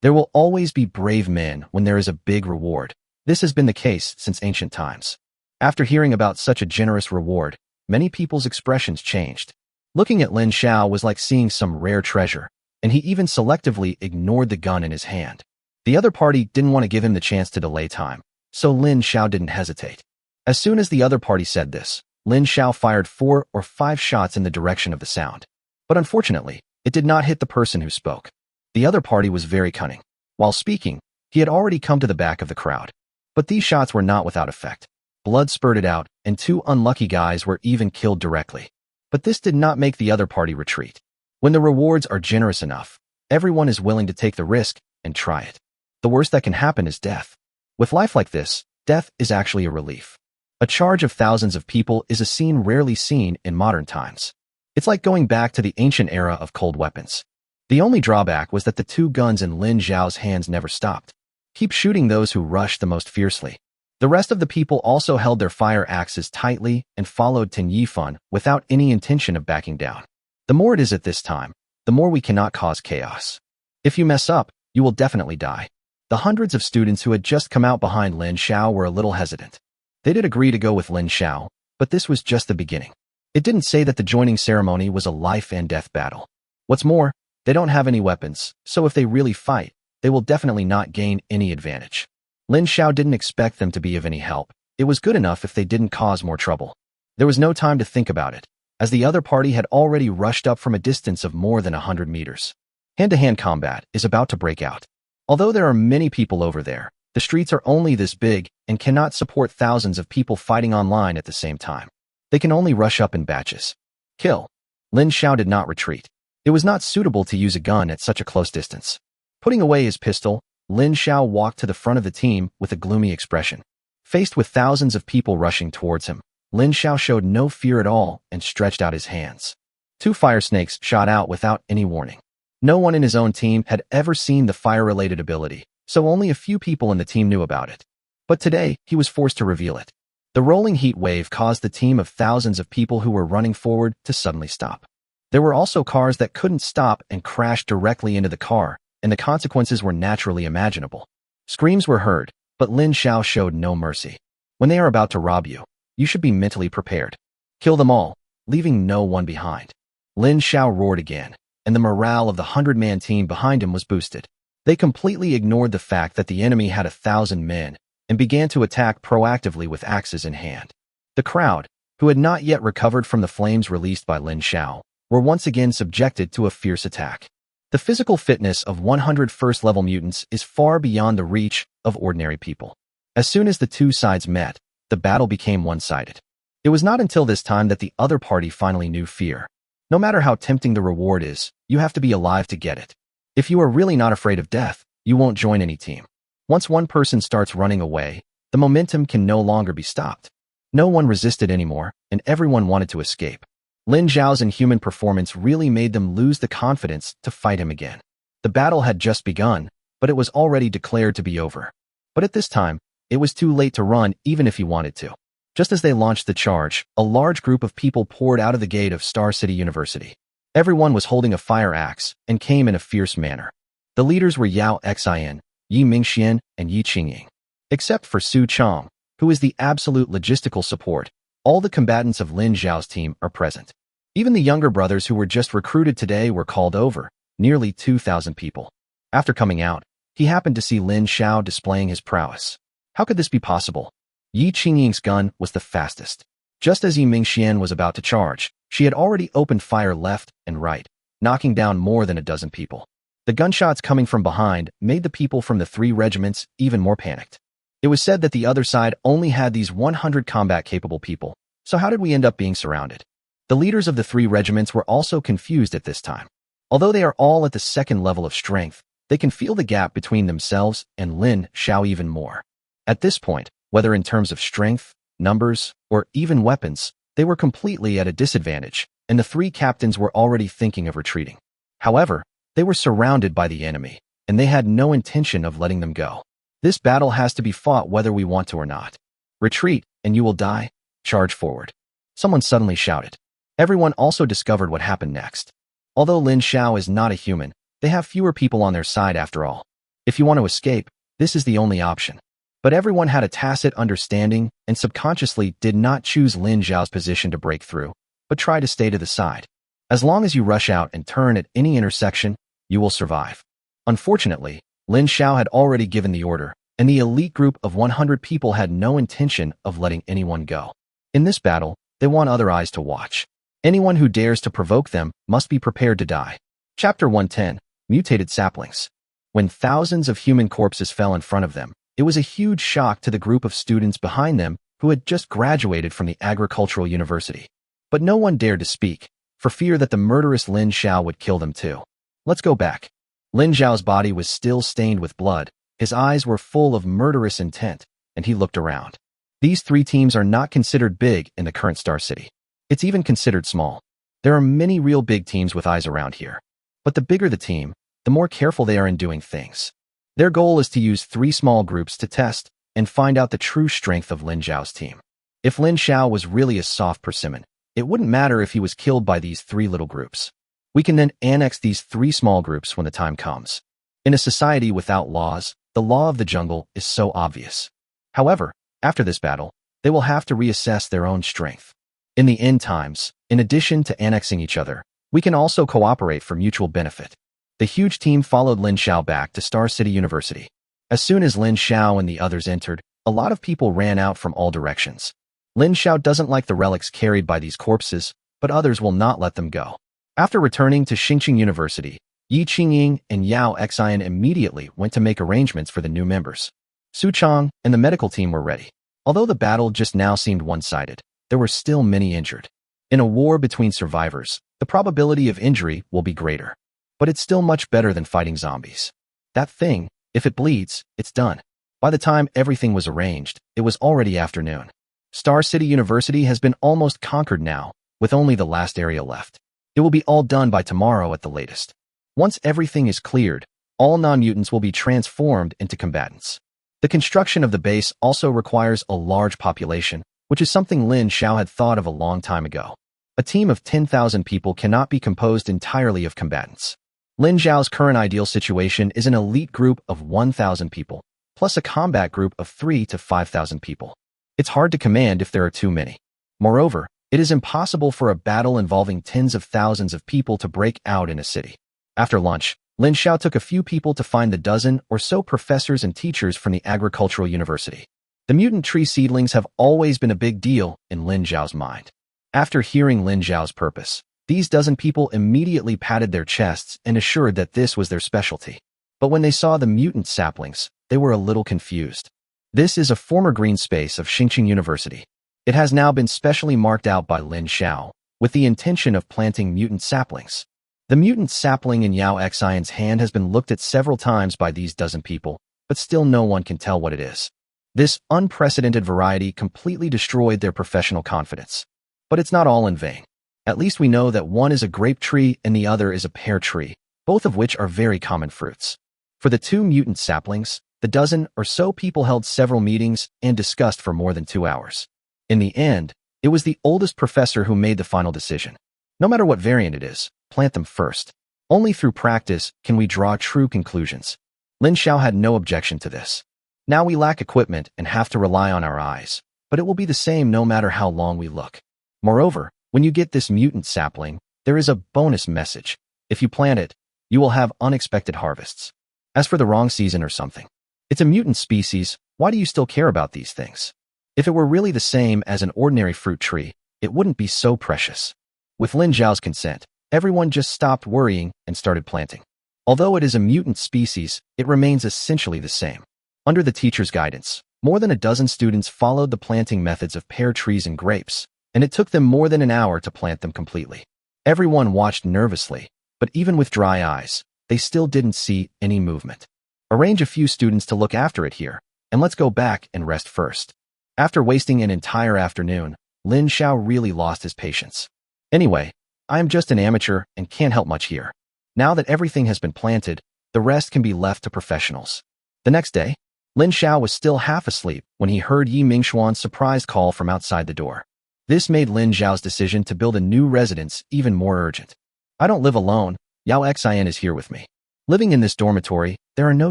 There will always be brave men when there is a big reward. This has been the case since ancient times. After hearing about such a generous reward, many people's expressions changed. Looking at Lin Xiao was like seeing some rare treasure, and he even selectively ignored the gun in his hand. The other party didn't want to give him the chance to delay time, so Lin Xiao didn't hesitate. As soon as the other party said this, Lin Xiao fired 4 or 5 shots in the direction of the sound. But unfortunately, it did not hit the person who spoke. The other party was very cunning. While speaking, he had already come to the back of the crowd. But these shots were not without effect. Blood spurted out, and 2 unlucky guys were even killed directly. But this did not make the other party retreat. When the rewards are generous enough, everyone is willing to take the risk and try it. The worst that can happen is death. With life like this, death is actually a relief. A charge of thousands of people is a scene rarely seen in modern times. It's like going back to the ancient era of cold weapons. The only drawback was that the 2 guns in Lin Xiao's hands never stopped. Keep shooting those who rushed the most fiercely. The rest of the people also held their fire axes tightly and followed Tin Yifan without any intention of backing down. The more it is at this time, the more we cannot cause chaos. If you mess up, you will definitely die. The hundreds of students who had just come out behind Lin Xiao were a little hesitant. They did agree to go with Lin Xiao, but this was just the beginning. It didn't say that the joining ceremony was a life and death battle. What's more, they don't have any weapons, so if they really fight, they will definitely not gain any advantage. Lin Xiao didn't expect them to be of any help. It was good enough if they didn't cause more trouble. There was no time to think about it, as the other party had already rushed up from a distance of more than 100 meters. Hand-to-hand combat is about to break out. Although there are many people over there, the streets are only this big and cannot support thousands of people fighting online at the same time. They can only rush up in batches. Kill. Lin Xiao did not retreat. It was not suitable to use a gun at such a close distance. Putting away his pistol, Lin Xiao walked to the front of the team with a gloomy expression. Faced with thousands of people rushing towards him, Lin Xiao showed no fear at all and stretched out his hands. 2 fire snakes shot out without any warning. No one in his own team had ever seen the fire-related ability, so only a few people in the team knew about it. But today, he was forced to reveal it. The rolling heat wave caused the team of thousands of people who were running forward to suddenly stop. There were also cars that couldn't stop and crashed directly into the car, and the consequences were naturally imaginable. Screams were heard, but Lin Xiao showed no mercy. When they are about to rob you, you should be mentally prepared. Kill them all, leaving no one behind. Lin Xiao roared again, and the morale of the 100-man team behind him was boosted. They completely ignored the fact that the enemy had 1,000 men and began to attack proactively with axes in hand. The crowd, who had not yet recovered from the flames released by Lin Xiao, were once again subjected to a fierce attack. The physical fitness of 100 first-level mutants is far beyond the reach of ordinary people. As soon as the 2 sides met, the battle became one-sided. It was not until this time that the other party finally knew fear. No matter how tempting the reward is, you have to be alive to get it. If you are really not afraid of death, you won't join any team. Once one person starts running away, the momentum can no longer be stopped. No one resisted anymore, and everyone wanted to escape. Lin Xiao's inhuman performance really made them lose the confidence to fight him again. The battle had just begun, but it was already declared to be over. But at this time, it was too late to run even if he wanted to. Just as they launched the charge, a large group of people poured out of the gate of Star City University. Everyone was holding a fire axe and came in a fierce manner. The leaders were Yao Xian, Yi Mingxian, and Yi Qingying. Except for Su Chong, who is the absolute logistical support, all the combatants of Lin Xiao's team are present. Even the younger brothers who were just recruited today were called over, nearly 2,000 people. After coming out, he happened to see Lin Xiao displaying his prowess. How could this be possible? Yi Qingying's gun was the fastest. Just as Yi Mingxian was about to charge, she had already opened fire left and right, knocking down more than a dozen people. The gunshots coming from behind made the people from the 3 regiments even more panicked. It was said that the other side only had these 100 combat-capable people, so how did we end up being surrounded? The leaders of the 3 regiments were also confused at this time. Although they are all at the 2nd level of strength, they can feel the gap between themselves and Lin Xiao even more. At this point, whether in terms of strength, numbers, or even weapons, they were completely at a disadvantage, and the 3 captains were already thinking of retreating. However, they were surrounded by the enemy, and they had no intention of letting them go. This battle has to be fought whether we want to or not. Retreat, and you will die. Charge forward. Someone suddenly shouted. Everyone also discovered what happened next. Although Lin Xiao is not a human, they have fewer people on their side after all. If you want to escape, this is the only option. But everyone had a tacit understanding and subconsciously did not choose Lin Xiao's position to break through, but try to stay to the side. As long as you rush out and turn at any intersection, you will survive. Unfortunately, Lin Xiao had already given the order, and the elite group of 100 people had no intention of letting anyone go. In this battle, they want other eyes to watch. Anyone who dares to provoke them must be prepared to die. Chapter 110, Mutated Saplings. When thousands of human corpses fell in front of them, it was a huge shock to the group of students behind them who had just graduated from the agricultural university. But no one dared to speak, for fear that the murderous Lin Xiao would kill them too. Let's go back. Lin Xiao's body was still stained with blood, his eyes were full of murderous intent, and he looked around. These three teams are not considered big in the current Star City. It's even considered small. There are many real big teams with eyes around here. But the bigger the team, the more careful they are in doing things. Their goal is to use three small groups to test and find out the true strength of Lin Xiao's team. If Lin Xiao was really a soft persimmon, it wouldn't matter if he was killed by these three little groups. We can then annex these three small groups when the time comes. In a society without laws, the law of the jungle is so obvious. However, after this battle, they will have to reassess their own strength. In the end times, in addition to annexing each other, we can also cooperate for mutual benefit. The huge team followed Lin Xiao back to Star City University. As soon as Lin Xiao and the others entered, a lot of people ran out from all directions. Lin Xiao doesn't like the relics carried by these corpses, but others will not let them go. After returning to Xingqing University, Yi Qingying and Yao Xian immediately went to make arrangements for the new members. Su Chang and the medical team were ready. Although the battle just now seemed one-sided, there were still many injured. In a war between survivors, the probability of injury will be greater. But it's still much better than fighting zombies. That thing, if it bleeds, it's done. By the time everything was arranged, it was already afternoon. Star City University has been almost conquered now, with only the last area left. It will be all done by tomorrow at the latest. Once everything is cleared, all non-mutants will be transformed into combatants. The construction of the base also requires a large population, which is something Lin Xiao had thought of a long time ago. A team of 10,000 people cannot be composed entirely of combatants. Lin Xiao's current ideal situation is an elite group of 1,000 people, plus a combat group of 3,000 to 5,000 people. It's hard to command if there are too many. Moreover, it is impossible for a battle involving tens of thousands of people to break out in a city. After lunch, Lin Xiao took a few people to find the dozen or so professors and teachers from the agricultural university. The mutant tree seedlings have always been a big deal in Lin Xiao's mind. After hearing Lin Xiao's purpose, these dozen people immediately patted their chests and assured that this was their specialty. But when they saw the mutant saplings, they were a little confused. This is a former green space of Xingqing University. It has now been specially marked out by Lin Xiao, with the intention of planting mutant saplings. The mutant sapling in Yao Xian's hand has been looked at several times by these dozen people, but still no one can tell what it is. This unprecedented variety completely destroyed their professional confidence. But it's not all in vain. At least we know that one is a grape tree and the other is a pear tree, both of which are very common fruits. For the two mutant saplings, the dozen or so people held several meetings and discussed for more than 2 hours. In the end, it was the oldest professor who made the final decision. No matter what variant it is, plant them first. Only through practice can we draw true conclusions. Lin Xiao had no objection to this. Now we lack equipment and have to rely on our eyes, but it will be the same no matter how long we look. Moreover, when you get this mutant sapling, there is a bonus message. If you plant it, you will have unexpected harvests. As for the wrong season or something, it's a mutant species, why do you still care about these things? If it were really the same as an ordinary fruit tree, it wouldn't be so precious. With Lin Xiao's consent, everyone just stopped worrying and started planting. Although it is a mutant species, it remains essentially the same. Under the teacher's guidance, more than a dozen students followed the planting methods of pear trees and grapes, and it took them more than an hour to plant them completely. Everyone watched nervously, but even with dry eyes, they still didn't see any movement. Arrange a few students to look after it here, and let's go back and rest first. After wasting an entire afternoon, Lin Xiao really lost his patience. Anyway, I am just an amateur and can't help much here. Now that everything has been planted, the rest can be left to professionals. The next day, Lin Xiao was still half asleep when he heard Yi Mingxuan's surprise call from outside the door. This made Lin Xiao's decision to build a new residence even more urgent. I don't live alone, Yao Xian is here with me. Living in this dormitory, there are no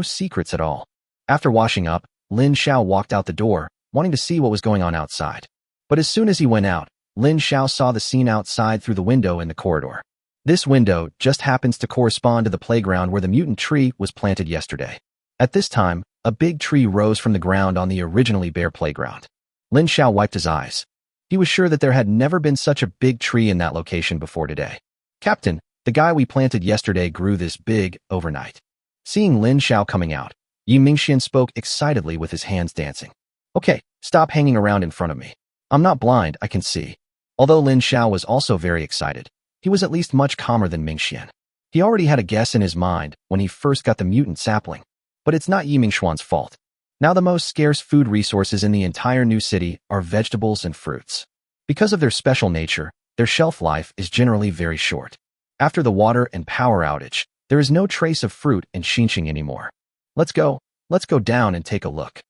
secrets at all. After washing up, Lin Xiao walked out the door, wanting to see what was going on outside. But as soon as he went out, Lin Xiao saw the scene outside through the window in the corridor. This window just happens to correspond to the playground where the mutant tree was planted yesterday. At this time, a big tree rose from the ground on the originally bare playground. Lin Xiao wiped his eyes. He was sure that there had never been such a big tree in that location before today. Captain, the guy we planted yesterday grew this big overnight. Seeing Lin Xiao coming out, Yi Mingxian spoke excitedly with his hands dancing. Okay, Stop hanging around in front of me. I'm not blind, I can see. Although Lin Xiao was also very excited, he was at least much calmer than Mingxian. He already had a guess in his mind when he first got the mutant sapling. But it's not Yi Mingxuan's fault. Now the most scarce food resources in the entire new city are vegetables and fruits. Because of their special nature, their shelf life is generally very short. After the water and power outage, there is no trace of fruit in Xinqing anymore. Let's go down and take a look.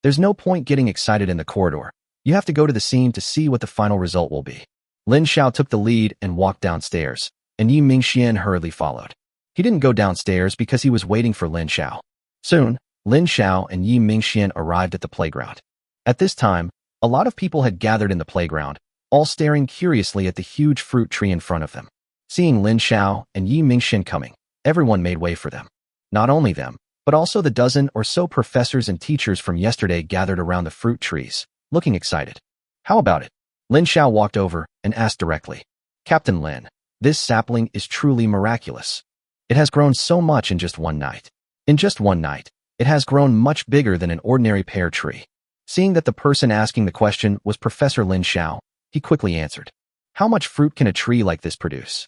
There's no point getting excited in the corridor. You have to go to the scene to see what the final result will be. Lin Xiao took the lead and walked downstairs, and Yi Mingxian hurriedly followed. He didn't go downstairs because he was waiting for Lin Xiao. Soon, Lin Xiao and Yi Mingxian arrived at the playground. At this time, a lot of people had gathered in the playground, all staring curiously at the huge fruit tree in front of them. Seeing Lin Xiao and Yi Mingxian coming, everyone made way for them. Not only them, but also the dozen or so professors and teachers from yesterday gathered around the fruit trees, looking excited. How about it? Lin Xiao walked over and asked directly. Captain Lin, this sapling is truly miraculous. It has grown so much in just one night. In just one night, it has grown much bigger than an ordinary pear tree. Seeing that the person asking the question was Professor Lin Xiao, he quickly answered. How much fruit can a tree like this produce?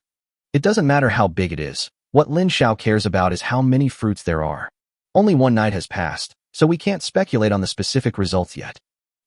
It doesn't matter how big it is. What Lin Xiao cares about is how many fruits there are. Only one night has passed, so we can't speculate on the specific results yet.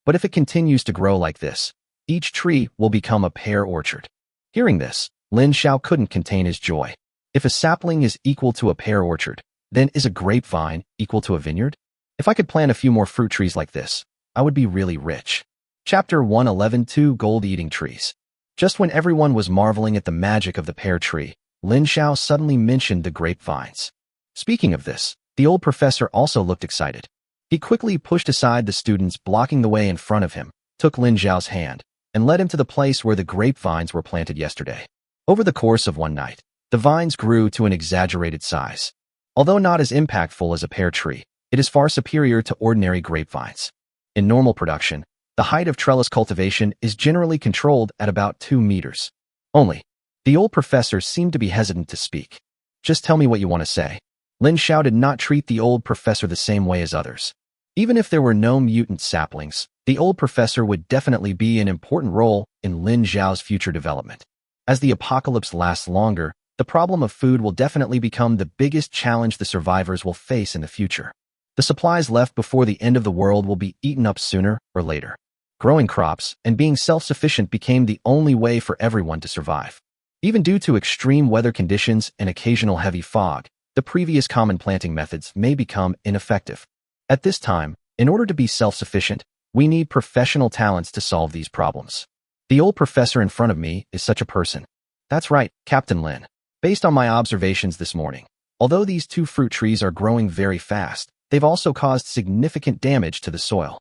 But if it continues to grow like this, each tree will become a pear orchard. Hearing this, Lin Xiao couldn't contain his joy. If a sapling is equal to a pear orchard, then is a grapevine equal to a vineyard? If I could plant a few more fruit trees like this, I would be really rich. Chapter 111 2 Gold-Eating Trees. Just when everyone was marveling at the magic of the pear tree, Lin Xiao suddenly mentioned the grapevines. Speaking of this, the old professor also looked excited. He quickly pushed aside the students blocking the way in front of him, took Lin Xiao's hand, and led him to the place where the grapevines were planted yesterday. Over the course of one night, the vines grew to an exaggerated size. Although not as impactful as a pear tree, it is far superior to ordinary grapevines. In normal production, the height of trellis cultivation is generally controlled at about 2 meters. Only, the old professor seemed to be hesitant to speak. Just tell me what you want to say. Lin Xiao did not treat the old professor the same way as others. Even if there were no mutant saplings, the old professor would definitely be an important role in Lin Xiao's future development. As the apocalypse lasts longer, the problem of food will definitely become the biggest challenge the survivors will face in the future. The supplies left before the end of the world will be eaten up sooner or later. Growing crops and being self-sufficient became the only way for everyone to survive. Even due to extreme weather conditions and occasional heavy fog, the previous common planting methods may become ineffective. At this time, in order to be self-sufficient, we need professional talents to solve these problems. The old professor in front of me is such a person. That's right, Captain Lin. Based on my observations this morning, although these 2 fruit trees are growing very fast, they've also caused significant damage to the soil.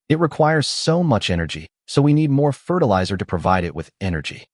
It requires so much energy, so we need more fertilizer to provide it with energy.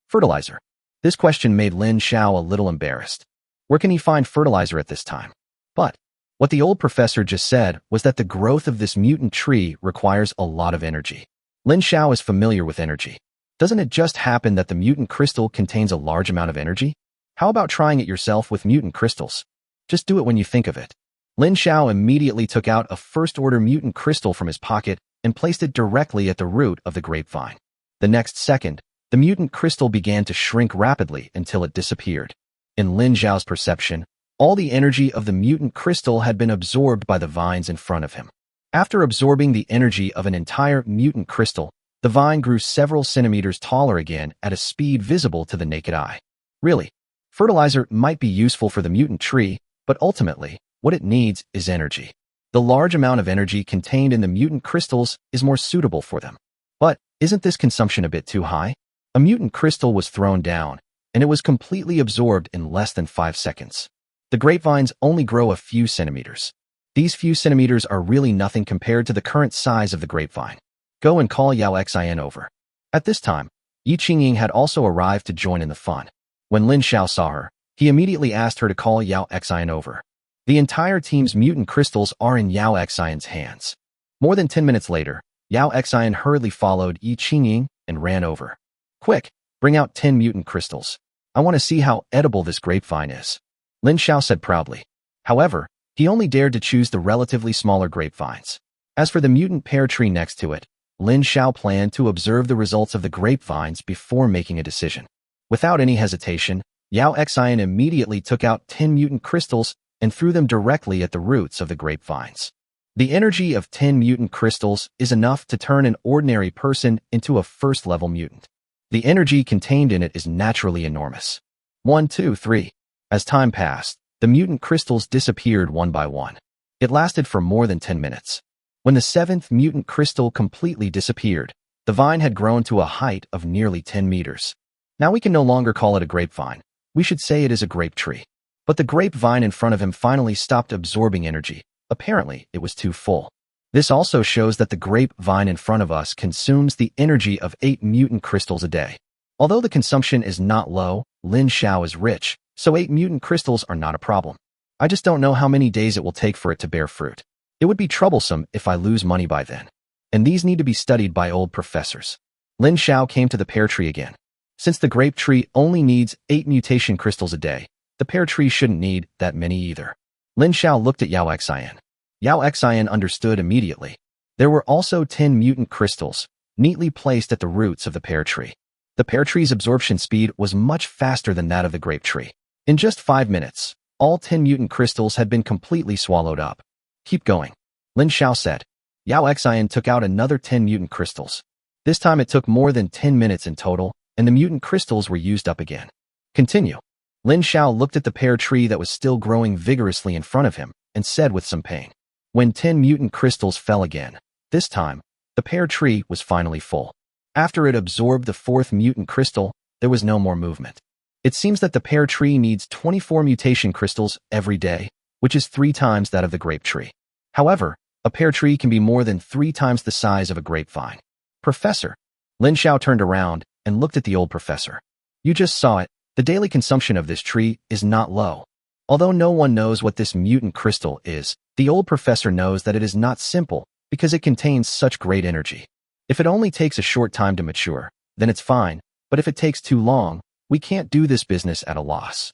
Fertilizer. This question made Lin Xiao a little embarrassed. Where can he find fertilizer at this time? But what the old professor just said was that the growth of this mutant tree requires a lot of energy. Lin Xiao is familiar with energy. Doesn't it just happen that the mutant crystal contains a large amount of energy? How about trying it yourself with mutant crystals? Just do it when you think of it. Lin Xiao immediately took out a first-order mutant crystal from his pocket and placed it directly at the root of the grapevine. The next second, the mutant crystal began to shrink rapidly until it disappeared. In Lin Xiao's perception, all the energy of the mutant crystal had been absorbed by the vines in front of him. After absorbing the energy of an entire mutant crystal, the vine grew several centimeters taller again at a speed visible to the naked eye. Really, fertilizer might be useful for the mutant tree, but ultimately, what it needs is energy. The large amount of energy contained in the mutant crystals is more suitable for them. But isn't this consumption a bit too high? A mutant crystal was thrown down, and it was completely absorbed in less than 5 seconds. The grapevines only grow a few centimeters. These few centimeters are really nothing compared to the current size of the grapevine. Go and call Yao Xin over. At this time, Yi Qingying had also arrived to join in the fun. When Lin Xiao saw her, he immediately asked her to call Yao Xin over. The entire team's mutant crystals are in Yao Xion's hands. More than 10 minutes later, Yao Xion hurriedly followed Yi Qingying and ran over. Quick, bring out 10 mutant crystals. I want to see how edible this grapevine is. Lin Xiao said proudly. However, he only dared to choose the relatively smaller grapevines. As for the mutant pear tree next to it, Lin Xiao planned to observe the results of the grapevines before making a decision. Without any hesitation, Yao Xian immediately took out 10 mutant crystals and threw them directly at the roots of the grapevines. The energy of 10 mutant crystals is enough to turn an ordinary person into a first-level mutant. The energy contained in it is naturally enormous. 1, 2, 3. As time passed, the mutant crystals disappeared one by one. It lasted for more than 10 minutes. When the 7th mutant crystal completely disappeared, the vine had grown to a height of nearly 10 meters. Now we can no longer call it a grapevine. We should say it is a grape tree. But the grapevine in front of him finally stopped absorbing energy. Apparently, it was too full. This also shows that the grapevine in front of us consumes the energy of 8 mutant crystals a day. Although the consumption is not low, Lin Xiao is rich, so 8 mutant crystals are not a problem. I just don't know how many days it will take for it to bear fruit. It would be troublesome if I lose money by then. And these need to be studied by old professors. Lin Xiao came to the pear tree again. Since the grape tree only needs 8 mutation crystals a day, the pear tree shouldn't need that many either. Lin Xiao looked at Yao Xian. Yao Xian understood immediately. There were also 10 mutant crystals, neatly placed at the roots of the pear tree. The pear tree's absorption speed was much faster than that of the grape tree. In just 5 minutes, all 10 mutant crystals had been completely swallowed up. Keep going, Lin Xiao said. Yao Xian took out another 10 mutant crystals. This time it took more than 10 minutes in total, and the mutant crystals were used up again. Continue. Lin Xiao looked at the pear tree that was still growing vigorously in front of him and said with some pain. When 10 mutant crystals fell again, this time, the pear tree was finally full. After it absorbed the 4th mutant crystal, there was no more movement. It seems that the pear tree needs 24 mutation crystals every day, which is 3 times that of the grape tree. However, a pear tree can be more than 3 times the size of a grapevine. Professor. Lin Xiao turned around and looked at the old professor. You just saw it. The daily consumption of this tree is not low. Although no one knows what this mutant crystal is, the old professor knows that it is not simple because it contains such great energy. If it only takes a short time to mature, then it's fine, but if it takes too long, we can't do this business at a loss.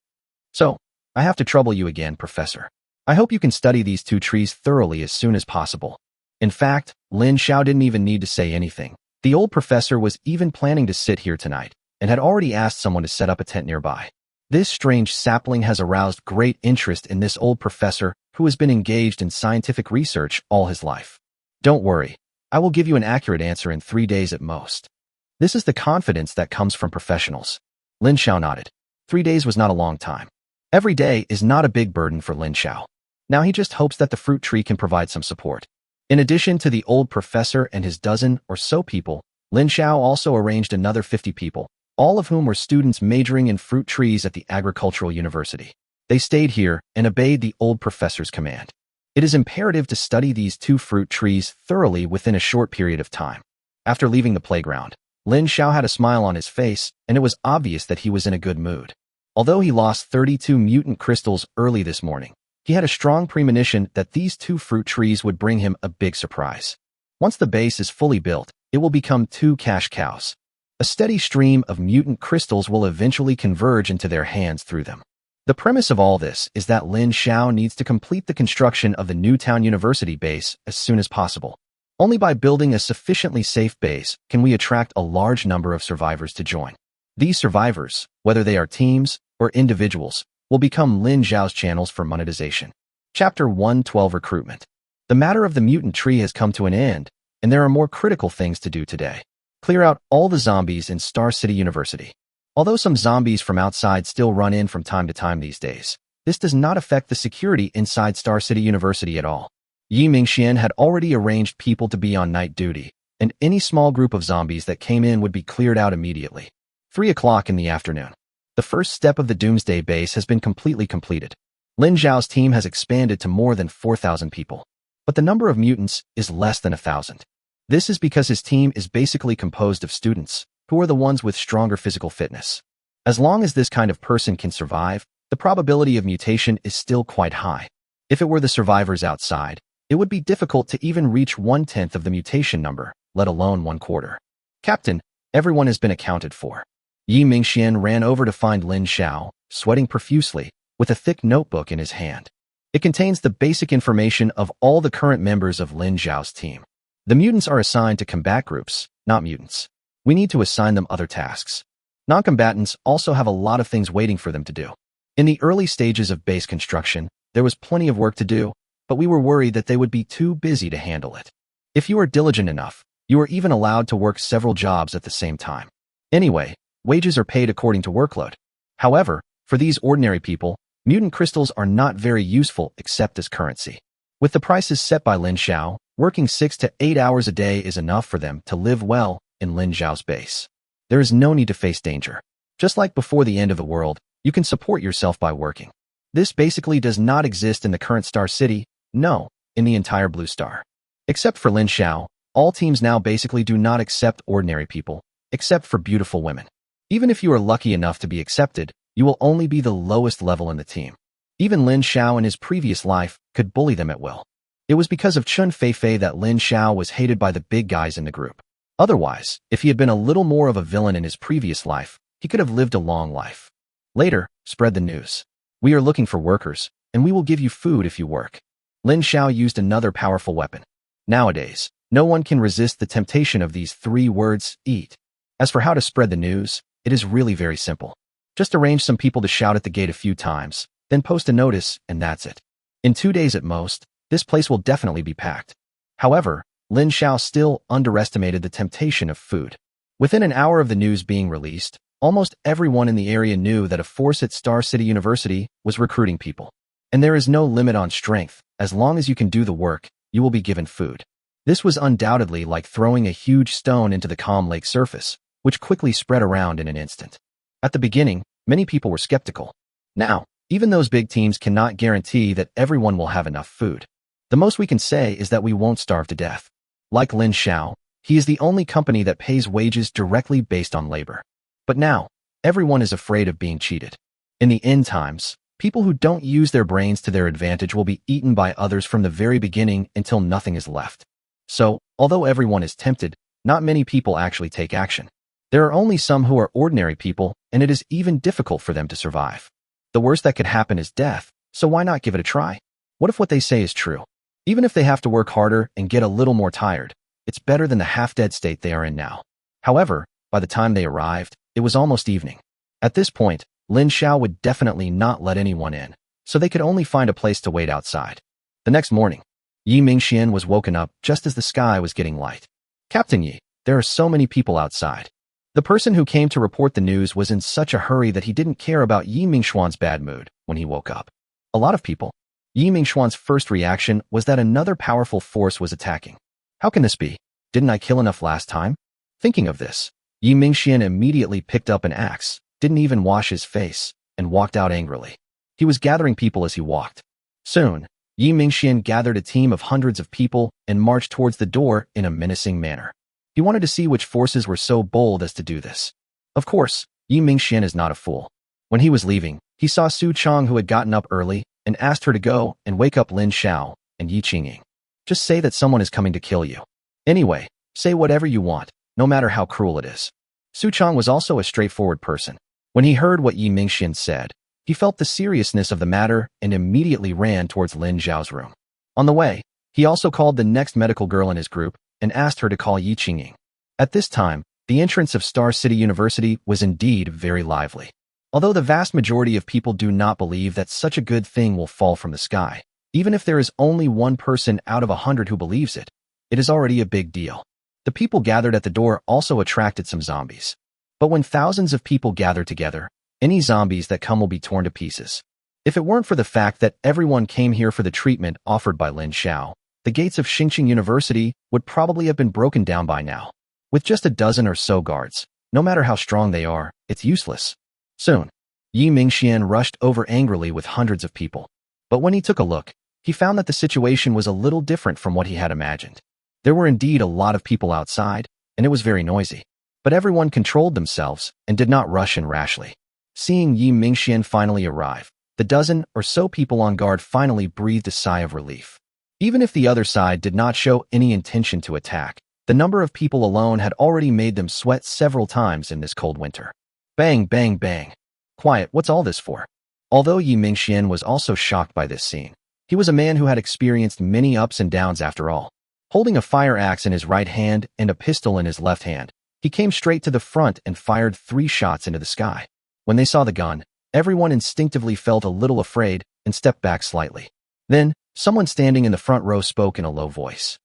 So, I have to trouble you again, Professor. I hope you can study these 2 trees thoroughly as soon as possible. In fact, Lin Xiao didn't even need to say anything. The old professor was even planning to sit here tonight and had already asked someone to set up a tent nearby. This strange sapling has aroused great interest in this old professor who has been engaged in scientific research all his life. Don't worry, I will give you an accurate answer in 3 days at most. This is the confidence that comes from professionals. Lin Xiao nodded. 3 days was not a long time. Every day is not a big burden for Lin Xiao. Now he just hopes that the fruit tree can provide some support. In addition to the old professor and his dozen or so people, Lin Xiao also arranged another 50 people, all of whom were students majoring in fruit trees at the agricultural university. They stayed here and obeyed the old professor's command. It is imperative to study these 2 fruit trees thoroughly within a short period of time. After leaving the playground, Lin Xiao had a smile on his face, and it was obvious that he was in a good mood. Although he lost 32 mutant crystals early this morning, he had a strong premonition that these 2 fruit trees would bring him a big surprise. Once the base is fully built, it will become 2 cash cows. A steady stream of mutant crystals will eventually converge into their hands through them. The premise of all this is that Lin Xiao needs to complete the construction of the Newtown University base as soon as possible. Only by building a sufficiently safe base can we attract a large number of survivors to join. These survivors, whether they are teams or individuals, will become Lin Xiao's channels for monetization. Chapter 112 Recruitment. The matter of the mutant tree has come to an end, and there are more critical things to do today. Clear out all the zombies in Star City University. Although some zombies from outside still run in from time to time these days, this does not affect the security inside Star City University at all. Yi Mingxian had already arranged people to be on night duty, and any small group of zombies that came in would be cleared out immediately. 3 o'clock in the afternoon. The first step of the Doomsday base has been completely completed. Lin Xiao's team has expanded to more than 4,000 people, but the number of mutants is less than 1,000. This is because his team is basically composed of students, who are the ones with stronger physical fitness. As long as this kind of person can survive, the probability of mutation is still quite high. If it were the survivors outside, it would be difficult to even reach 1/10 of the mutation number, let alone 1/4. Captain, everyone has been accounted for. Yi Mingxian ran over to find Lin Xiao, sweating profusely, with a thick notebook in his hand. It contains the basic information of all the current members of Lin Xiao's team. The mutants are assigned to combat groups, not mutants. We need to assign them other tasks. Non-combatants also have a lot of things waiting for them to do. In the early stages of base construction, there was plenty of work to do, but we were worried that they would be too busy to handle it. If you are diligent enough, you are even allowed to work several jobs at the same time. Anyway, wages are paid according to workload. However, for these ordinary people, mutant crystals are not very useful except as currency. With the prices set by Lin Xiao, working 6 to 8 hours a day is enough for them to live well in Lin Xiao's base. There is no need to face danger. Just like before the end of the world, you can support yourself by working. This basically does not exist in the current Star City, no, in the entire Blue Star. Except for Lin Xiao, all teams now basically do not accept ordinary people, except for beautiful women. Even if you are lucky enough to be accepted, you will only be the lowest level in the team. Even Lin Xiao in his previous life could bully them at will. It was because of Chun Feifei that Lin Xiao was hated by the big guys in the group. Otherwise, if he had been a little more of a villain in his previous life, he could have lived a long life. Later, spread the news. We are looking for workers, and we will give you food if you work. Lin Xiao used another powerful weapon. Nowadays, no one can resist the temptation of these 3 words, eat. As for how to spread the news, it is really very simple. Just arrange some people to shout at the gate a few times, then post a notice, and that's it. In 2 days at most, this place will definitely be packed. However, Lin Xiao still underestimated the temptation of food. Within an hour of the news being released, almost everyone in the area knew that a force at Star City University was recruiting people. And there is no limit on strength. As long as you can do the work, you will be given food. This was undoubtedly like throwing a huge stone into the calm lake surface, which quickly spread around in an instant. At the beginning, many people were skeptical. Now, even those big teams cannot guarantee that everyone will have enough food. The most we can say is that we won't starve to death. Like Lin Xiao, he is the only company that pays wages directly based on labor. But now, everyone is afraid of being cheated. In the end times, people who don't use their brains to their advantage will be eaten by others from the very beginning until nothing is left. So, although everyone is tempted, not many people actually take action. There are only some who are ordinary people, and it is even difficult for them to survive. The worst that could happen is death, so why not give it a try? What if what they say is true? Even if they have to work harder and get a little more tired, it's better than the half-dead state they are in now. However, by the time they arrived, it was almost evening. At this point, Lin Xiao would definitely not let anyone in, so they could only find a place to wait outside. The next morning, Yi Mingxian was woken up just as the sky was getting light. Captain Yi, there are so many people outside. The person who came to report the news was in such a hurry that he didn't care about Yi Mingxuan's bad mood when he woke up. A lot of people. Yi Mingxuan's first reaction was that another powerful force was attacking. How can this be? Didn't I kill enough last time? Thinking of this, Yi Mingxian immediately picked up an axe, didn't even wash his face, and walked out angrily. He was gathering people as he walked. Soon, Yi Mingxian gathered a team of hundreds of people and marched towards the door in a menacing manner. He wanted to see which forces were so bold as to do this. Of course, Yi Mingxian is not a fool. When he was leaving, he saw Su Chong, who had gotten up early, and asked her to go and wake up Lin Xiao and Yi Qingying. Just say that someone is coming to kill you. Anyway, say whatever you want, no matter how cruel it is. Su Chong was also a straightforward person. When he heard what Yi Mingxian said, he felt the seriousness of the matter and immediately ran towards Lin Xiao's room. On the way, he also called the next medical girl in his group and asked her to call Yi Qingying. At this time, the entrance of Star City University was indeed very lively. Although the vast majority of people do not believe that such a good thing will fall from the sky, even if there is only one person out of 100 who believes it, it is already a big deal. The people gathered at the door also attracted some zombies. But when thousands of people gather together, any zombies that come will be torn to pieces. If it weren't for the fact that everyone came here for the treatment offered by Lin Xiao, the gates of Xingqing University would probably have been broken down by now. With just a dozen or so guards, no matter how strong they are, it's useless. Soon, Yi Mingxian rushed over angrily with hundreds of people. But when he took a look, he found that the situation was a little different from what he had imagined. There were indeed a lot of people outside, and it was very noisy. But everyone controlled themselves and did not rush in rashly. Seeing Yi Mingxian finally arrive, the dozen or so people on guard finally breathed a sigh of relief. Even if the other side did not show any intention to attack, the number of people alone had already made them sweat several times in this cold winter. Bang, bang, bang. Quiet, what's all this for? Although Yi Mingxian was also shocked by this scene, he was a man who had experienced many ups and downs after all. Holding a fire axe in his right hand and a pistol in his left hand, he came straight to the front and fired 3 shots into the sky. When they saw the gun, everyone instinctively felt a little afraid and stepped back slightly. Then, someone standing in the front row spoke in a low voice.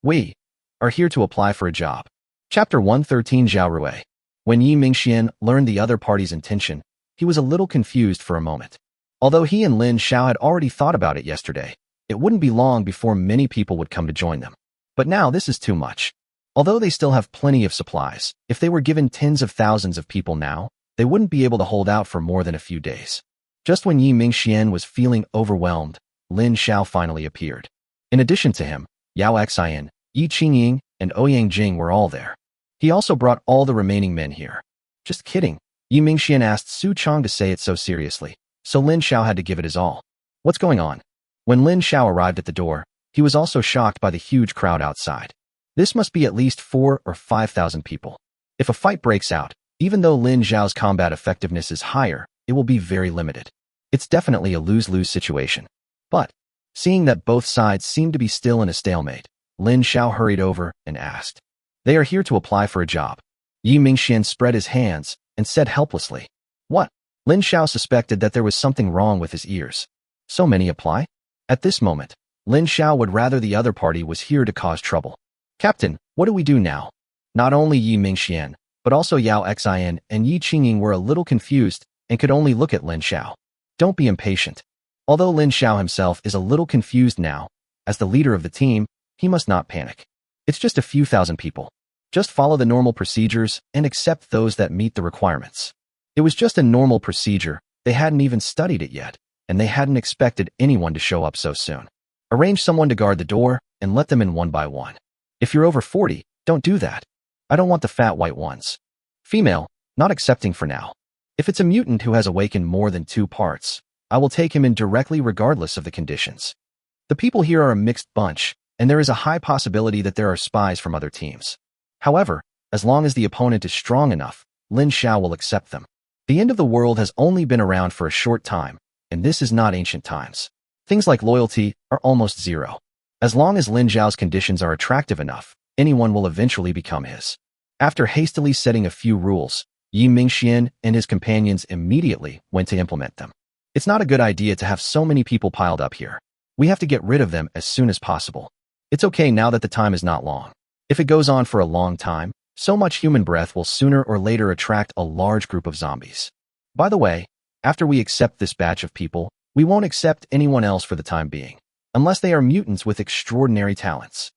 We are here to apply for a job. Chapter 113 Zhao Rui. When Yi Mingxian learned the other party's intention, he was a little confused for a moment. Although he and Lin Xiao had already thought about it yesterday, it wouldn't be long before many people would come to join them. But now this is too much. Although they still have plenty of supplies, if they were given tens of thousands of people now, they wouldn't be able to hold out for more than a few days. Just when Yi Mingxian was feeling overwhelmed, Lin Xiao finally appeared. In addition to him, Yao Xian, Yi Qingying, and Ouyang Jing were all there. He also brought all the remaining men here. Just kidding. Yi Mingxian asked Su Chong to say it so seriously, so Lin Xiao had to give it his all. What's going on? When Lin Xiao arrived at the door, he was also shocked by the huge crowd outside. This must be at least 4,000 or 5,000 people. If a fight breaks out, even though Lin Xiao's combat effectiveness is higher, it will be very limited. It's definitely a lose-lose situation. But, seeing that both sides seem to be still in a stalemate, Lin Xiao hurried over and asked. They are here to apply for a job. Yi Mingxian spread his hands and said helplessly. What? Lin Xiao suspected that there was something wrong with his ears. So many apply? At this moment, Lin Xiao would rather the other party was here to cause trouble. Captain, what do we do now? Not only Yi Mingxian, but also Yao Xian and Yi Qingying were a little confused and could only look at Lin Xiao. Don't be impatient. Although Lin Xiao himself is a little confused now, as the leader of the team, he must not panic. It's just a few thousand people. Just follow the normal procedures and accept those that meet the requirements. It was just a normal procedure, they hadn't even studied it yet, and they hadn't expected anyone to show up so soon. Arrange someone to guard the door and let them in one by one. If you're over 40, don't do that. I don't want the fat white ones. Female, not accepting for now. If it's a mutant who has awakened more than 2 parts, I will take him in directly regardless of the conditions. The people here are a mixed bunch, and there is a high possibility that there are spies from other teams. However, as long as the opponent is strong enough, Lin Xiao will accept them. The end of the world has only been around for a short time, and this is not ancient times. Things like loyalty are almost zero. As long as Lin Xiao's conditions are attractive enough, anyone will eventually become his. After hastily setting a few rules, Yi Mingxian and his companions immediately went to implement them. It's not a good idea to have so many people piled up here. We have to get rid of them as soon as possible. It's okay now that the time is not long. If it goes on for a long time, so much human breath will sooner or later attract a large group of zombies. By the way, after we accept this batch of people, we won't accept anyone else for the time being, unless they are mutants with extraordinary talents.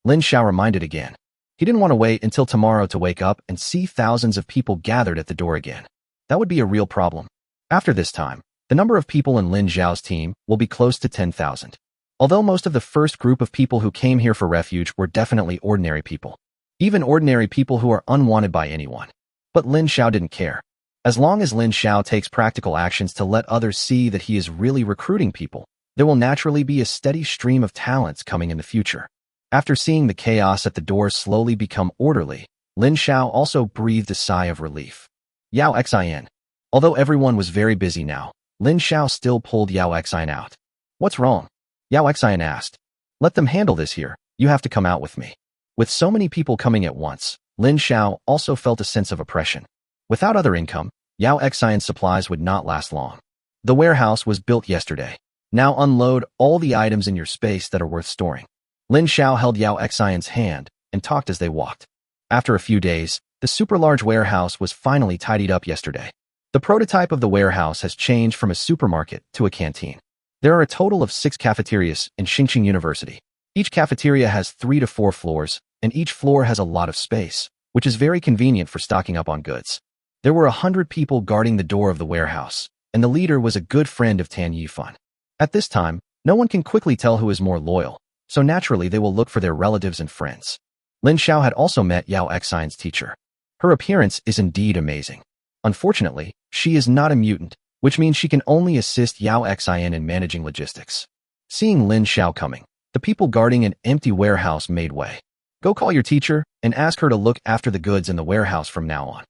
Lin Xiao reminded again. He didn't want to wait until tomorrow to wake up and see thousands of people gathered at the door again. That would be a real problem. After this time, the number of people in Lin Xiao's team will be close to 10,000. Although most of the first group of people who came here for refuge were definitely ordinary people. Even ordinary people who are unwanted by anyone. But Lin Xiao didn't care. As long as Lin Xiao takes practical actions to let others see that he is really recruiting people, there will naturally be a steady stream of talents coming in the future. After seeing the chaos at the door slowly become orderly, Lin Xiao also breathed a sigh of relief. Yao Xian. Although everyone was very busy now, Lin Xiao still pulled Yao Xian out. What's wrong? Yao Xian asked. Let them handle this here, you have to come out with me. With so many people coming at once, Lin Xiao also felt a sense of oppression. Without other income, Yao Xian's supplies would not last long. The warehouse was built yesterday. Now unload all the items in your space that are worth storing. Lin Xiao held Yao Xian's hand and talked as they walked. After a few days, the super large warehouse was finally tidied up yesterday. The prototype of the warehouse has changed from a supermarket to a canteen. There are a total of 6 cafeterias in Xingqing University. Each cafeteria has 3 to 4 floors, and each floor has a lot of space, which is very convenient for stocking up on goods. There were 100 people guarding the door of the warehouse, and the leader was a good friend of Tan Yifan. At this time, no one can quickly tell who is more loyal, so naturally they will look for their relatives and friends. Lin Xiao had also met Yao Xian's teacher. Her appearance is indeed amazing. Unfortunately, she is not a mutant, which means she can only assist Yao Xian in managing logistics. Seeing Lin Xiao coming, the people guarding an empty warehouse made way. Go call your teacher and ask her to look after the goods in the warehouse from now on.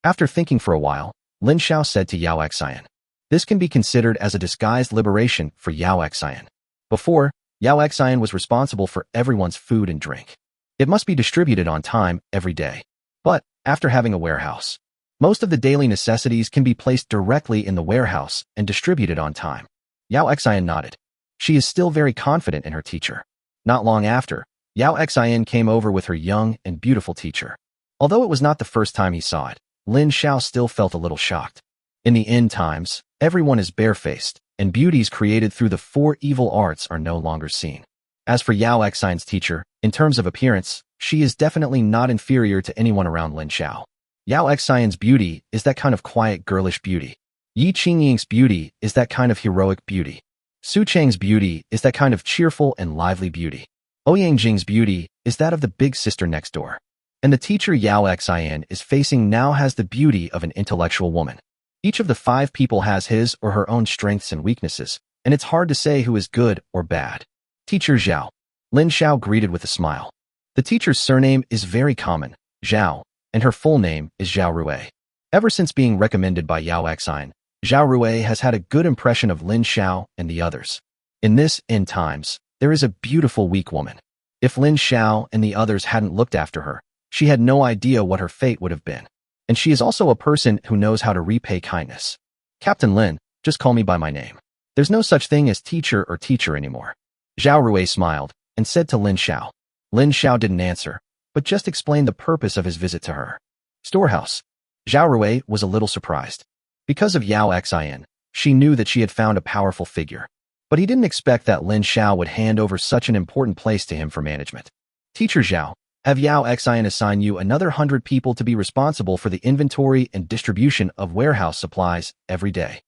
After thinking for a while, Lin Xiao said to Yao Xian. This can be considered as a disguised liberation for Yao Xian. Before, Yao Xian was responsible for everyone's food and drink. It must be distributed on time every day. But, after having a warehouse, most of the daily necessities can be placed directly in the warehouse and distributed on time. Yao Xian nodded. She is still very confident in her teacher. Not long after, Yao Xian came over with her young and beautiful teacher. Although it was not the first time he saw it, Lin Xiao still felt a little shocked. In the end times, everyone is barefaced, and beauties created through the four evil arts are no longer seen. As for Yao Xian's teacher, in terms of appearance, she is definitely not inferior to anyone around Lin Xiao. Yao Xian's beauty is that kind of quiet girlish beauty. Yi Qingying's beauty is that kind of heroic beauty. Su Chang's beauty is that kind of cheerful and lively beauty. Ouyang Jing's beauty is that of the big sister next door. And the teacher Yao Xian is facing now has the beauty of an intellectual woman. Each of the 5 people has his or her own strengths and weaknesses, and it's hard to say who is good or bad. Teacher Zhao. Lin Xiao greeted with a smile. The teacher's surname is very common, Zhao, and her full name is Zhao Rui. Ever since being recommended by Yao Xian, Zhao Rui has had a good impression of Lin Xiao and the others. In this end times, there is a beautiful weak woman. If Lin Xiao and the others hadn't looked after her, she had no idea what her fate would have been. And she is also a person who knows how to repay kindness. Captain Lin, just call me by my name. There's no such thing as teacher or teacher anymore. Zhao Rui smiled and said to Lin Xiao. Lin Xiao didn't answer, but just explained the purpose of his visit to her. Storehouse. Zhao Rui was a little surprised. Because of Yao Xian, she knew that she had found a powerful figure. But he didn't expect that Lin Xiao would hand over such an important place to him for management. Teacher Zhao, have Yao Xian assign you another 100 people to be responsible for the inventory and distribution of warehouse supplies every day.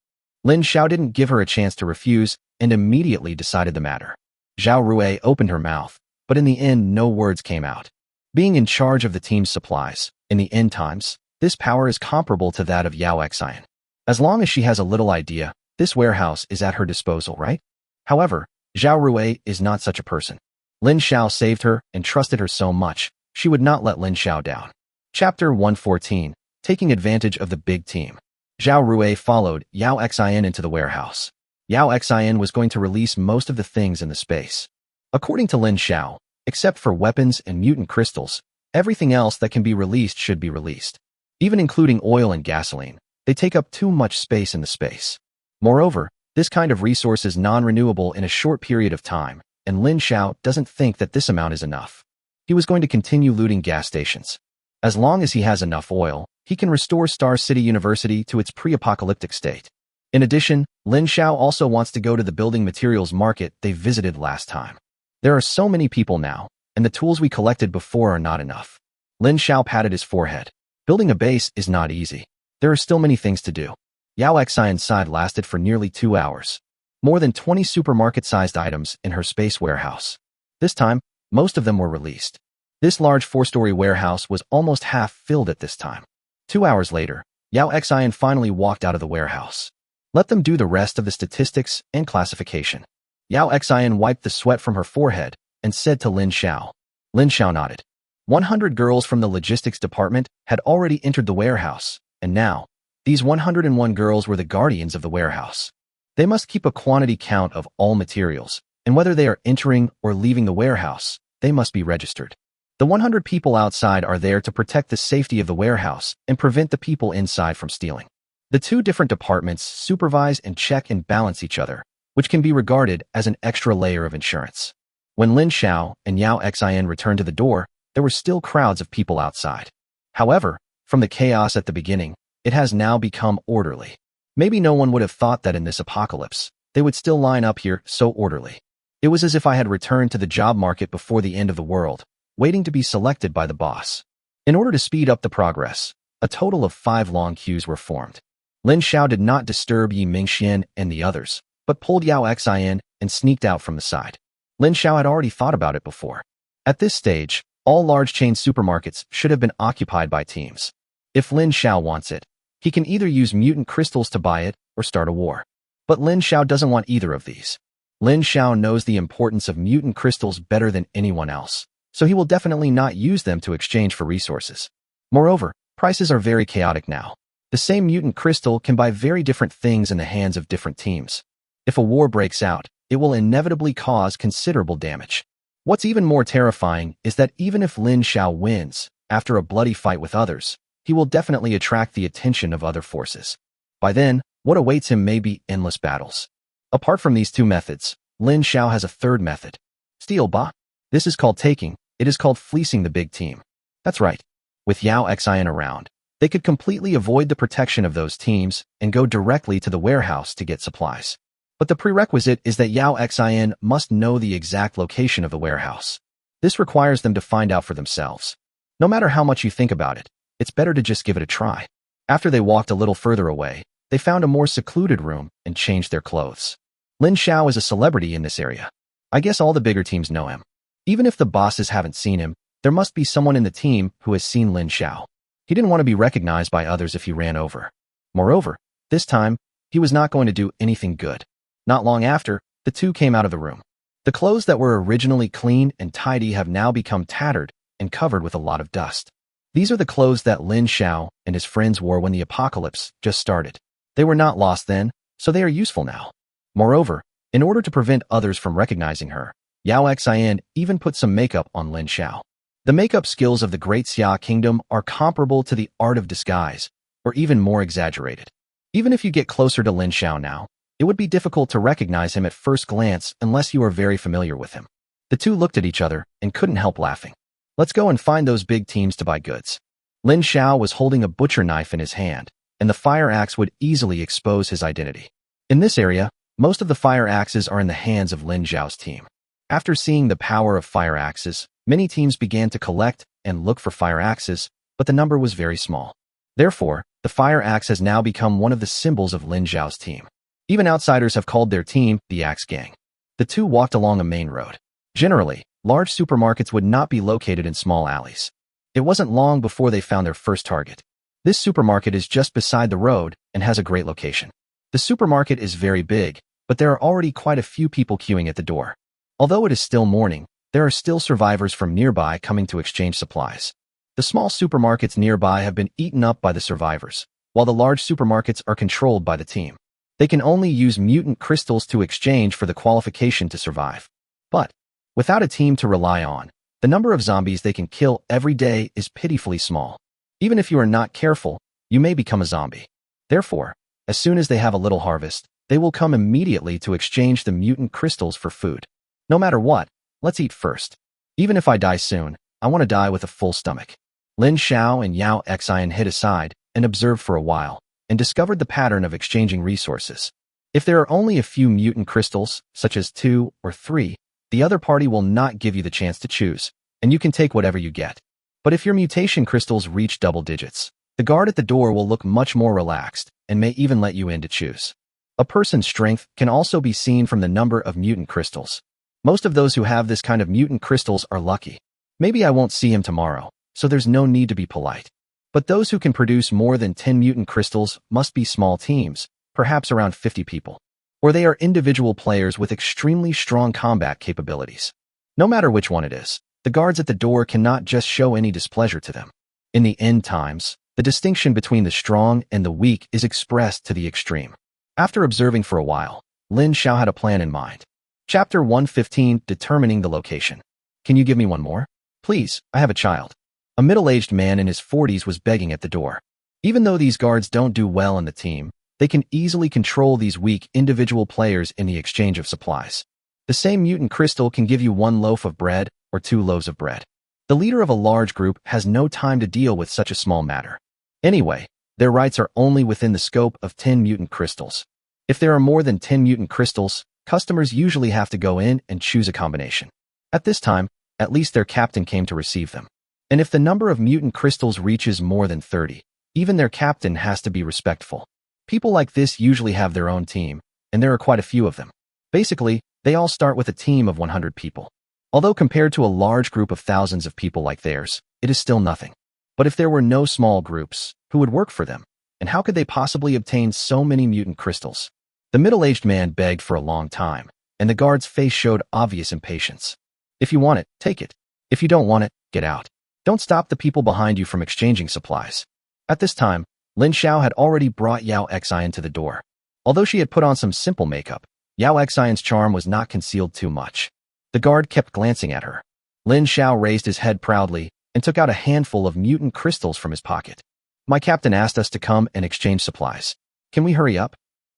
Lin Xiao didn't give her a chance to refuse and immediately decided the matter. Zhao Rui opened her mouth, but in the end no words came out. Being in charge of the team's supplies, in the end times, this power is comparable to that of Yao Xian. As long as she has a little idea, this warehouse is at her disposal, right? However, Zhao Rui is not such a person. Lin Xiao saved her and trusted her so much, she would not let Lin Xiao down. Chapter 114, Taking Advantage of the Big Team. Zhao Rui followed Yao Xian into the warehouse. Yao Xian was going to release most of the things in the space. According to Lin Xiao, except for weapons and mutant crystals, everything else that can be released should be released. Even including oil and gasoline, they take up too much space in the space. Moreover, this kind of resource is non-renewable in a short period of time, and Lin Xiao doesn't think that this amount is enough. He was going to continue looting gas stations. As long as he has enough oil, he can restore Star City University to its pre-apocalyptic state. In addition, Lin Xiao also wants to go to the building materials market they visited last time. There are so many people now, and the tools we collected before are not enough. Lin Xiao patted his forehead. Building a base is not easy. There are still many things to do. Yao Xian's side lasted for nearly 2 hours. More than 20 supermarket-sized items in her space warehouse. This time, most of them were released. This large 4-story warehouse was almost half filled at this time. 2 hours later, Yao Xian finally walked out of the warehouse. Let them do the rest of the statistics and classification. Yao Xian wiped the sweat from her forehead and said to Lin Xiao. Lin Xiao nodded. 100 girls from the logistics department had already entered the warehouse, and now, these 101 girls were the guardians of the warehouse. They must keep a quantity count of all materials, and whether they are entering or leaving the warehouse, they must be registered. The 100 people outside are there to protect the safety of the warehouse and prevent the people inside from stealing. The 2 different departments supervise and check and balance each other, which can be regarded as an extra layer of insurance. When Lin Xiao and Yao Xian returned to the door, there were still crowds of people outside. However, from the chaos at the beginning, it has now become orderly. Maybe no one would have thought that in this apocalypse, they would still line up here so orderly. It was as if I had returned to the job market before the end of the world, waiting to be selected by the boss. In order to speed up the progress, a total of 5 long queues were formed. Lin Xiao did not disturb Yi Mingxian and the others, but pulled Yao Xian and sneaked out from the side. Lin Xiao had already thought about it before. At this stage, all large chain supermarkets should have been occupied by teams. If Lin Xiao wants it, he can either use mutant crystals to buy it or start a war. But Lin Xiao doesn't want either of these. Lin Xiao knows the importance of mutant crystals better than anyone else, so he will definitely not use them to exchange for resources. Moreover, prices are very chaotic now. The same mutant crystal can buy very different things in the hands of different teams. If a war breaks out, it will inevitably cause considerable damage. What's even more terrifying is that even if Lin Xiao wins, after a bloody fight with others, he will definitely attract the attention of other forces. By then, what awaits him may be endless battles. Apart from these two methods, Lin Xiao has a third method. Steal ba. This is called taking. It is called fleecing the big team. That's right. With Yao Xian around, they could completely avoid the protection of those teams and go directly to the warehouse to get supplies. But the prerequisite is that Yao Xian must know the exact location of the warehouse. This requires them to find out for themselves. No matter how much you think about it, it's better to just give it a try. After they walked a little further away, they found a more secluded room and changed their clothes. Lin Xiao is a celebrity in this area. I guess all the bigger teams know him. Even if the bosses haven't seen him, there must be someone in the team who has seen Lin Xiao. He didn't want to be recognized by others if he ran over. Moreover, this time, he was not going to do anything good. Not long after, the two came out of the room. The clothes that were originally clean and tidy have now become tattered and covered with a lot of dust. These are the clothes that Lin Xiao and his friends wore when the apocalypse just started. They were not lost then, so they are useful now. Moreover, in order to prevent others from recognizing her, Yao Xian even put some makeup on Lin Xiao. The makeup skills of the Great Xia Kingdom are comparable to the art of disguise, or even more exaggerated. Even if you get closer to Lin Xiao now, it would be difficult to recognize him at first glance unless you are very familiar with him. The two looked at each other and couldn't help laughing. Let's go and find those big teams to buy goods. Lin Xiao was holding a butcher knife in his hand, and the fire axe would easily expose his identity. In this area, most of the fire axes are in the hands of Lin Xiao's team. After seeing the power of fire axes, many teams began to collect and look for fire axes, but the number was very small. Therefore, the fire axe has now become one of the symbols of Lin Xiao's team. Even outsiders have called their team the Axe Gang. The two walked along a main road. Generally, large supermarkets would not be located in small alleys. It wasn't long before they found their first target. This supermarket is just beside the road and has a great location. The supermarket is very big, but there are already quite a few people queuing at the door. Although it is still morning, there are still survivors from nearby coming to exchange supplies. The small supermarkets nearby have been eaten up by the survivors, while the large supermarkets are controlled by the team. They can only use mutant crystals to exchange for the qualification to survive. But, without a team to rely on, the number of zombies they can kill every day is pitifully small. Even if you are not careful, you may become a zombie. Therefore, as soon as they have a little harvest, they will come immediately to exchange the mutant crystals for food. No matter what, let's eat first. Even if I die soon, I want to die with a full stomach. Lin Xiao and Yao Xian hid aside and observed for a while, and discovered the pattern of exchanging resources. If there are only a few mutant crystals, such as 2 or 3, the other party will not give you the chance to choose, and you can take whatever you get. But if your mutation crystals reach double digits, the guard at the door will look much more relaxed and may even let you in to choose. A person's strength can also be seen from the number of mutant crystals. Most of those who have this kind of mutant crystals are lucky. Maybe I won't see him tomorrow, so there's no need to be polite. But those who can produce more than 10 mutant crystals must be small teams, perhaps around 50 people. Or they are individual players with extremely strong combat capabilities. No matter which one it is, the guards at the door cannot just show any displeasure to them. In the end times, the distinction between the strong and the weak is expressed to the extreme. After observing for a while, Lin Xiao had a plan in mind. Chapter 115, Determining the Location. Can you give me one more? Please, I have a child. A middle-aged man in his 40s was begging at the door. Even though these guards don't do well in the team, they can easily control these weak individual players in the exchange of supplies. The same mutant crystal can give you 1 loaf of bread or 2 loaves of bread. The leader of a large group has no time to deal with such a small matter. Anyway, their rights are only within the scope of 10 mutant crystals. If there are more than 10 mutant crystals, customers usually have to go in and choose a combination. At this time, at least their captain came to receive them. And if the number of mutant crystals reaches more than 30, even their captain has to be respectful. People like this usually have their own team, and there are quite a few of them. Basically, they all start with a team of 100 people. Although compared to a large group of thousands of people like theirs, it is still nothing. But if there were no small groups, who would work for them? And how could they possibly obtain so many mutant crystals? The middle-aged man begged for a long time, and the guard's face showed obvious impatience. If you want it, take it. If you don't want it, get out. Don't stop the people behind you from exchanging supplies. At this time, Lin Xiao had already brought Yao Xian to the door. Although she had put on some simple makeup, Yao Xian's charm was not concealed too much. The guard kept glancing at her. Lin Xiao raised his head proudly and took out a handful of mutant crystals from his pocket. My captain asked us to come and exchange supplies. Can we hurry up?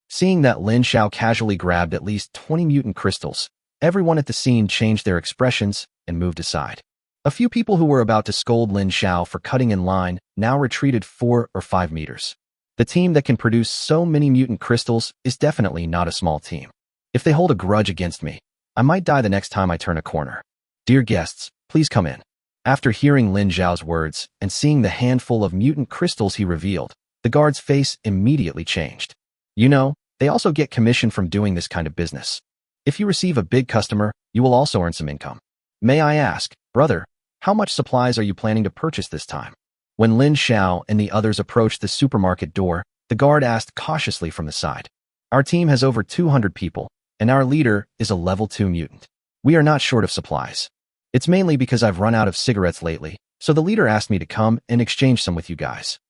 Seeing that Lin Xiao casually grabbed at least 20 mutant crystals, everyone at the scene changed their expressions and moved aside. A few people who were about to scold Lin Xiao for cutting in line now retreated 4 or 5 meters. The team that can produce so many mutant crystals is definitely not a small team. If they hold a grudge against me, I might die the next time I turn a corner. Dear guests, please come in. After hearing Lin Xiao's words and seeing the handful of mutant crystals he revealed, the guard's face immediately changed. You know, they also get commission from doing this kind of business. If you receive a big customer, you will also earn some income. May I ask, brother, how much supplies are you planning to purchase this time? When Lin Xiao and the others approached the supermarket door, the guard asked cautiously from the side. Our team has over 200 people, and our leader is a level 2 mutant. We are not short of supplies. It's mainly because I've run out of cigarettes lately, so the leader asked me to come and exchange some with you guys.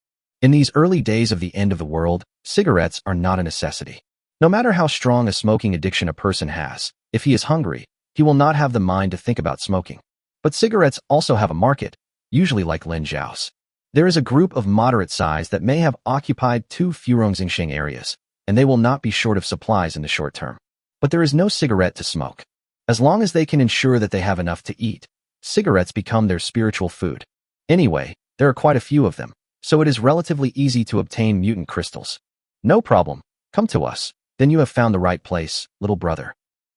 In these early days of the end of the world, cigarettes are not a necessity. No matter how strong a smoking addiction a person has, if he is hungry, he will not have the mind to think about smoking. But cigarettes also have a market, usually like Lin Xiao's. There is a group of moderate size that may have occupied 2 Furongxingxing areas, and they will not be short of supplies in the short term. But there is no cigarette to smoke. As long as they can ensure that they have enough to eat, cigarettes become their spiritual food. Anyway, there are quite a few of them, so it is relatively easy to obtain mutant crystals. No problem, come to us, then you have found the right place, little brother.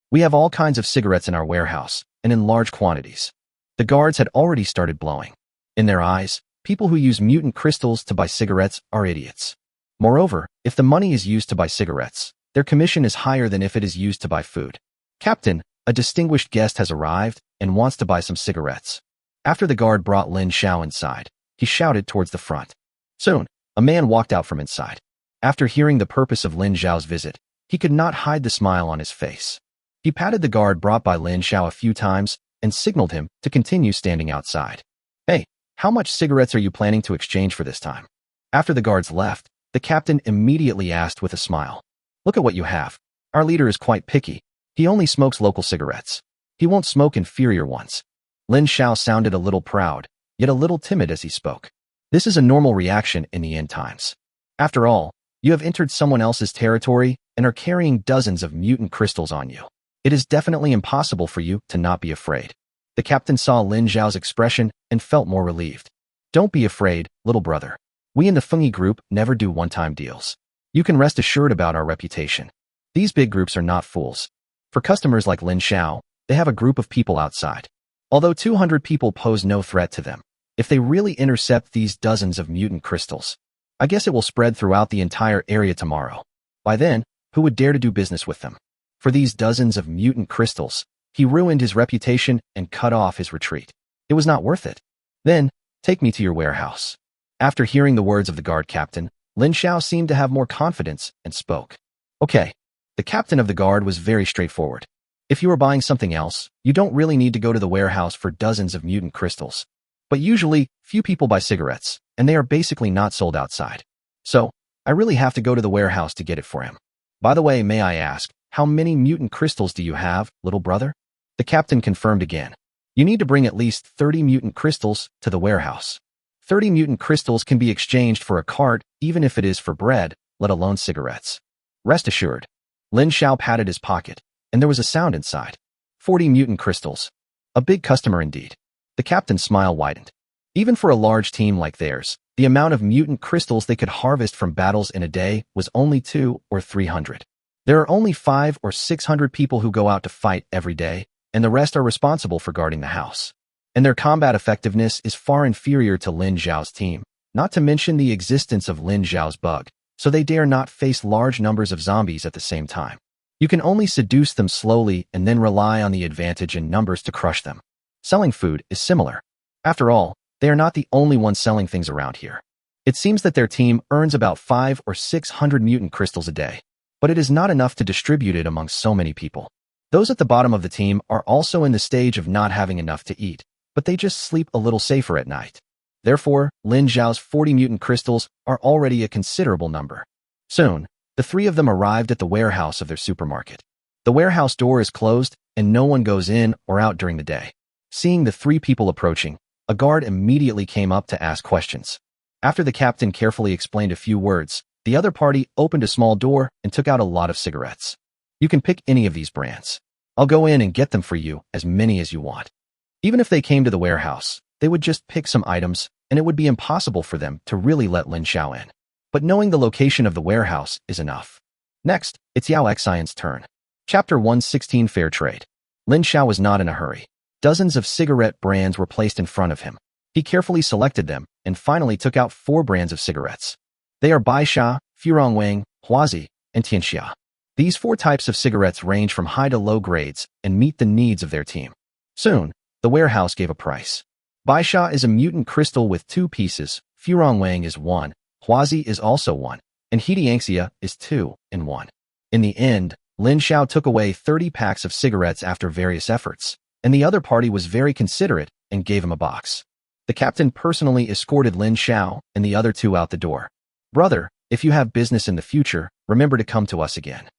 We have all kinds of cigarettes in our warehouse, and in large quantities. The guards had already started blowing. In their eyes, people who use mutant crystals to buy cigarettes are idiots. Moreover, if the money is used to buy cigarettes, their commission is higher than if it is used to buy food. Captain, a distinguished guest has arrived and wants to buy some cigarettes. After the guard brought Lin Xiao inside, he shouted towards the front. Soon, a man walked out from inside. After hearing the purpose of Lin Xiao's visit, he could not hide the smile on his face. He patted the guard brought by Lin Xiao a few times and signaled him to continue standing outside. Hey, how much cigarettes are you planning to exchange for this time? After the guards left, the captain immediately asked with a smile. Look at what you have. Our leader is quite picky. He only smokes local cigarettes. He won't smoke inferior ones. Lin Xiao sounded a little proud, yet a little timid as he spoke. This is a normal reaction in the end times. After all, you have entered someone else's territory and are carrying dozens of mutant crystals on you. It is definitely impossible for you to not be afraid. The captain saw Lin Xiao's expression and felt more relieved. Don't be afraid, little brother. We in the Fengyi group never do one-time deals. You can rest assured about our reputation. These big groups are not fools. For customers like Lin Xiao, they have a group of people outside. Although 200 people pose no threat to them, if they really intercept these dozens of mutant crystals, I guess it will spread throughout the entire area tomorrow. By then, who would dare to do business with them? For these dozens of mutant crystals, he ruined his reputation and cut off his retreat. It was not worth it. Then, take me to your warehouse. After hearing the words of the guard captain, Lin Xiao seemed to have more confidence and spoke. Okay. The captain of the guard was very straightforward. If you are buying something else, you don't really need to go to the warehouse for dozens of mutant crystals. But usually, few people buy cigarettes, and they are basically not sold outside. So, I really have to go to the warehouse to get it for him. By the way, may I ask, how many mutant crystals do you have, little brother? The captain confirmed again. You need to bring at least 30 mutant crystals to the warehouse. 30 mutant crystals can be exchanged for a cart, even if it is for bread, let alone cigarettes. Rest assured. Lin Xiao patted his pocket, and there was a sound inside. 40 mutant crystals. A big customer indeed. The captain's smile widened. Even for a large team like theirs, the amount of mutant crystals they could harvest from battles in a day was only 200 or 300. There are only 500 or 600 people who go out to fight every day, and the rest are responsible for guarding the house. And their combat effectiveness is far inferior to Lin Xiao's team, not to mention the existence of Lin Xiao's bug, so they dare not face large numbers of zombies at the same time. You can only seduce them slowly and then rely on the advantage in numbers to crush them. Selling food is similar. After all, they are not the only ones selling things around here. It seems that their team earns about 500 or 600 mutant crystals a day, but it is not enough to distribute it among so many people. Those at the bottom of the team are also in the stage of not having enough to eat, but they just sleep a little safer at night. Therefore, Lin Xiao's 40 mutant crystals are already a considerable number. Soon, the three of them arrived at the warehouse of their supermarket. The warehouse door is closed, and no one goes in or out during the day. Seeing the three people approaching, a guard immediately came up to ask questions. After the captain carefully explained a few words, the other party opened a small door and took out a lot of cigarettes. You can pick any of these brands. I'll go in and get them for you, as many as you want. Even if they came to the warehouse, they would just pick some items, and it would be impossible for them to really let Lin Xiao in. But knowing the location of the warehouse is enough. Next, it's Yao Xian's turn. Chapter 116 Fair Trade. Lin Xiao was not in a hurry. Dozens of cigarette brands were placed in front of him. He carefully selected them and finally took out 4 brands of cigarettes. They are Baisha, Furongwang, Huazi, and Tianxia. These 4 types of cigarettes range from high to low grades and meet the needs of their team. Soon, the warehouse gave a price. Baisha is a mutant crystal with 2 pieces, Furongwang is 1, Huazi is also 1, and Tianxia is 2 in 1. In the end, Lin Xiao took away 30 packs of cigarettes after various efforts, and the other party was very considerate and gave him a box. The captain personally escorted Lin Xiao and the other 2 out the door. Brother, if you have business in the future, remember to come to us again.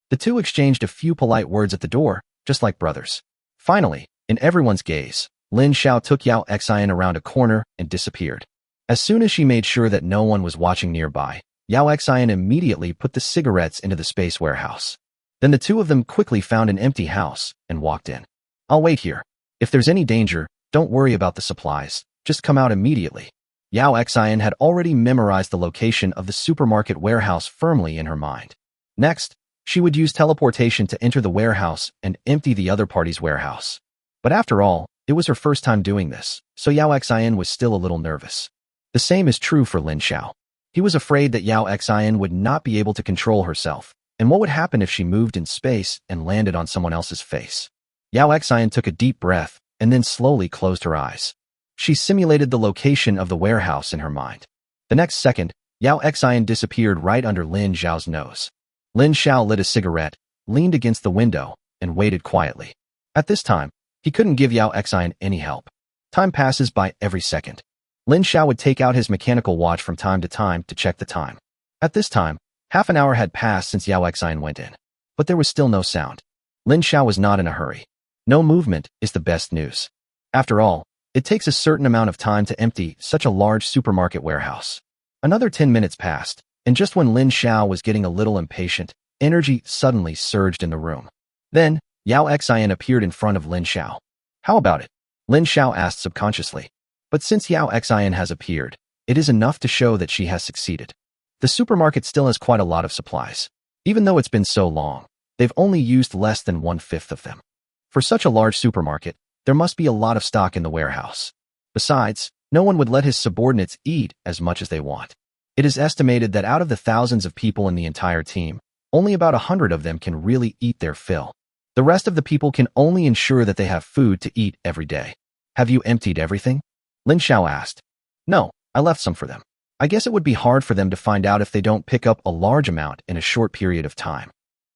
The 2 exchanged a few polite words at the door, just like brothers. Finally, in everyone's gaze, Lin Xiao took Yao Xian around a corner and disappeared. As soon as she made sure that no one was watching nearby, Yao Xian immediately put the cigarettes into the space warehouse. Then the 2 of them quickly found an empty house and walked in. I'll wait here. If there's any danger, don't worry about the supplies. Just come out immediately. Yao Xian had already memorized the location of the supermarket warehouse firmly in her mind. Next, she would use teleportation to enter the warehouse and empty the other party's warehouse. But after all, it was her first time doing this, so Yao Xian was still a little nervous. The same is true for Lin Xiao. He was afraid that Yao Xian would not be able to control herself, and what would happen if she moved in space and landed on someone else's face. Yao Xian took a deep breath and then slowly closed her eyes. She simulated the location of the warehouse in her mind. The next second, Yao Xian disappeared right under Lin Xiao's nose. Lin Xiao lit a cigarette, leaned against the window, and waited quietly. At this time, he couldn't give Yao Xian any help. Time passes by every second. Lin Xiao would take out his mechanical watch from time to check the time. At this time, half an hour had passed since Yao Xian went in. But there was still no sound. Lin Xiao was not in a hurry. No movement is the best news. After all, it takes a certain amount of time to empty such a large supermarket warehouse. Another 10 minutes passed, and just when Lin Xiao was getting a little impatient, energy suddenly surged in the room. Then, Yao Xian appeared in front of Lin Xiao. How about it? Lin Xiao asked subconsciously. But since Yao Xian has appeared, it is enough to show that she has succeeded. The supermarket still has quite a lot of supplies. Even though it's been so long, they've only used less than 1/5 of them. For such a large supermarket, there must be a lot of stock in the warehouse. Besides, no one would let his subordinates eat as much as they want. It is estimated that out of the thousands of people in the entire team, only about 100 of them can really eat their fill. The rest of the people can only ensure that they have food to eat every day. Have you emptied everything? Lin Xiao asked. No, I left some for them. I guess it would be hard for them to find out if they don't pick up a large amount in a short period of time.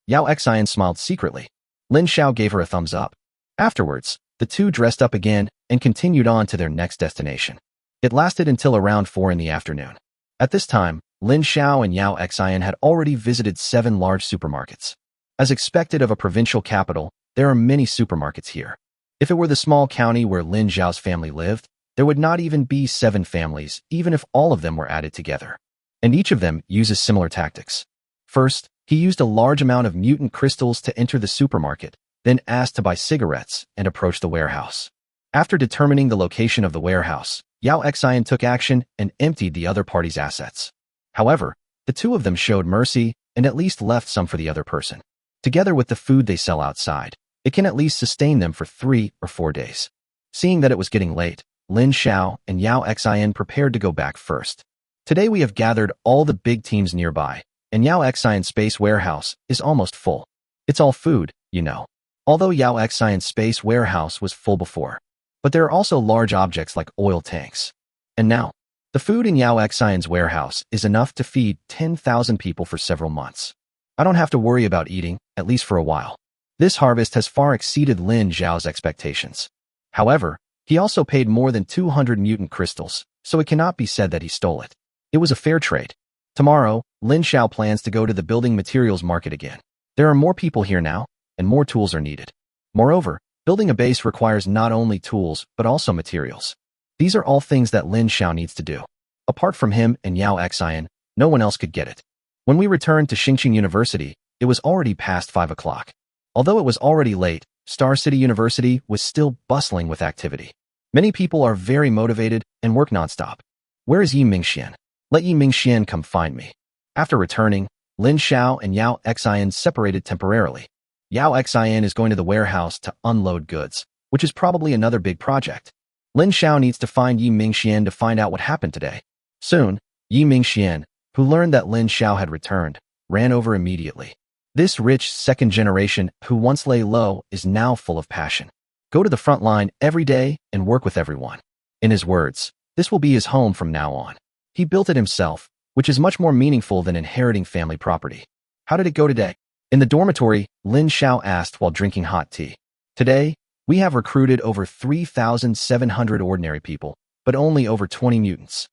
Yao Xian smiled secretly. Lin Xiao gave her a thumbs up. Afterwards, the 2 dressed up again and continued on to their next destination. It lasted until around 4 in the afternoon. At this time, Lin Xiao and Yao Xian had already visited 7 large supermarkets. As expected of a provincial capital, there are many supermarkets here. If it were the small county where Lin Xiao's family lived, there would not even be 7 families, even if all of them were added together. And each of them uses similar tactics. First, he used a large amount of mutant crystals to enter the supermarket, then asked to buy cigarettes and approached the warehouse. After determining the location of the warehouse, Yao Xian took action and emptied the other party's assets. However, the 2 of them showed mercy and at least left some for the other person. Together with the food they sell outside, it can at least sustain them for 3 or 4 days. Seeing that it was getting late, Lin Xiao and Yao Xian prepared to go back first. Today we have gathered all the big teams nearby, and Yao Xian's space warehouse is almost full. It's all food, you know. Although Yao Xian's space warehouse was full before. But there are also large objects like oil tanks. And now, the food in Yao Xian's warehouse is enough to feed 10,000 people for several months. I don't have to worry about eating, at least for a while. This harvest has far exceeded Lin Xiao's expectations. However, he also paid more than 200 mutant crystals, so it cannot be said that he stole it. It was a fair trade. Tomorrow, Lin Xiao plans to go to the building materials market again. There are more people here now, and more tools are needed. Moreover, building a base requires not only tools, but also materials. These are all things that Lin Xiao needs to do. Apart from him and Yao Xian, no one else could get it. When we returned to Xingqing University, it was already past 5 o'clock. Although it was already late, Star City University was still bustling with activity. Many people are very motivated and work nonstop. Where is Yi Mingxian? Let Yi Mingxian come find me. After returning, Lin Xiao and Yao Xian separated temporarily. Yao Xian is going to the warehouse to unload goods, which is probably another big project. Lin Xiao needs to find Yi Mingxian to find out what happened today. Soon, Yi Mingxian, who learned that Lin Xiao had returned, ran over immediately. This rich second generation who once lay low is now full of passion. Go to the front line every day and work with everyone. In his words, this will be his home from now on. He built it himself, which is much more meaningful than inheriting family property. How did it go today? In the dormitory, Lin Xiao asked while drinking hot tea. Today, we have recruited over 3,700 ordinary people, but only over 20 mutants.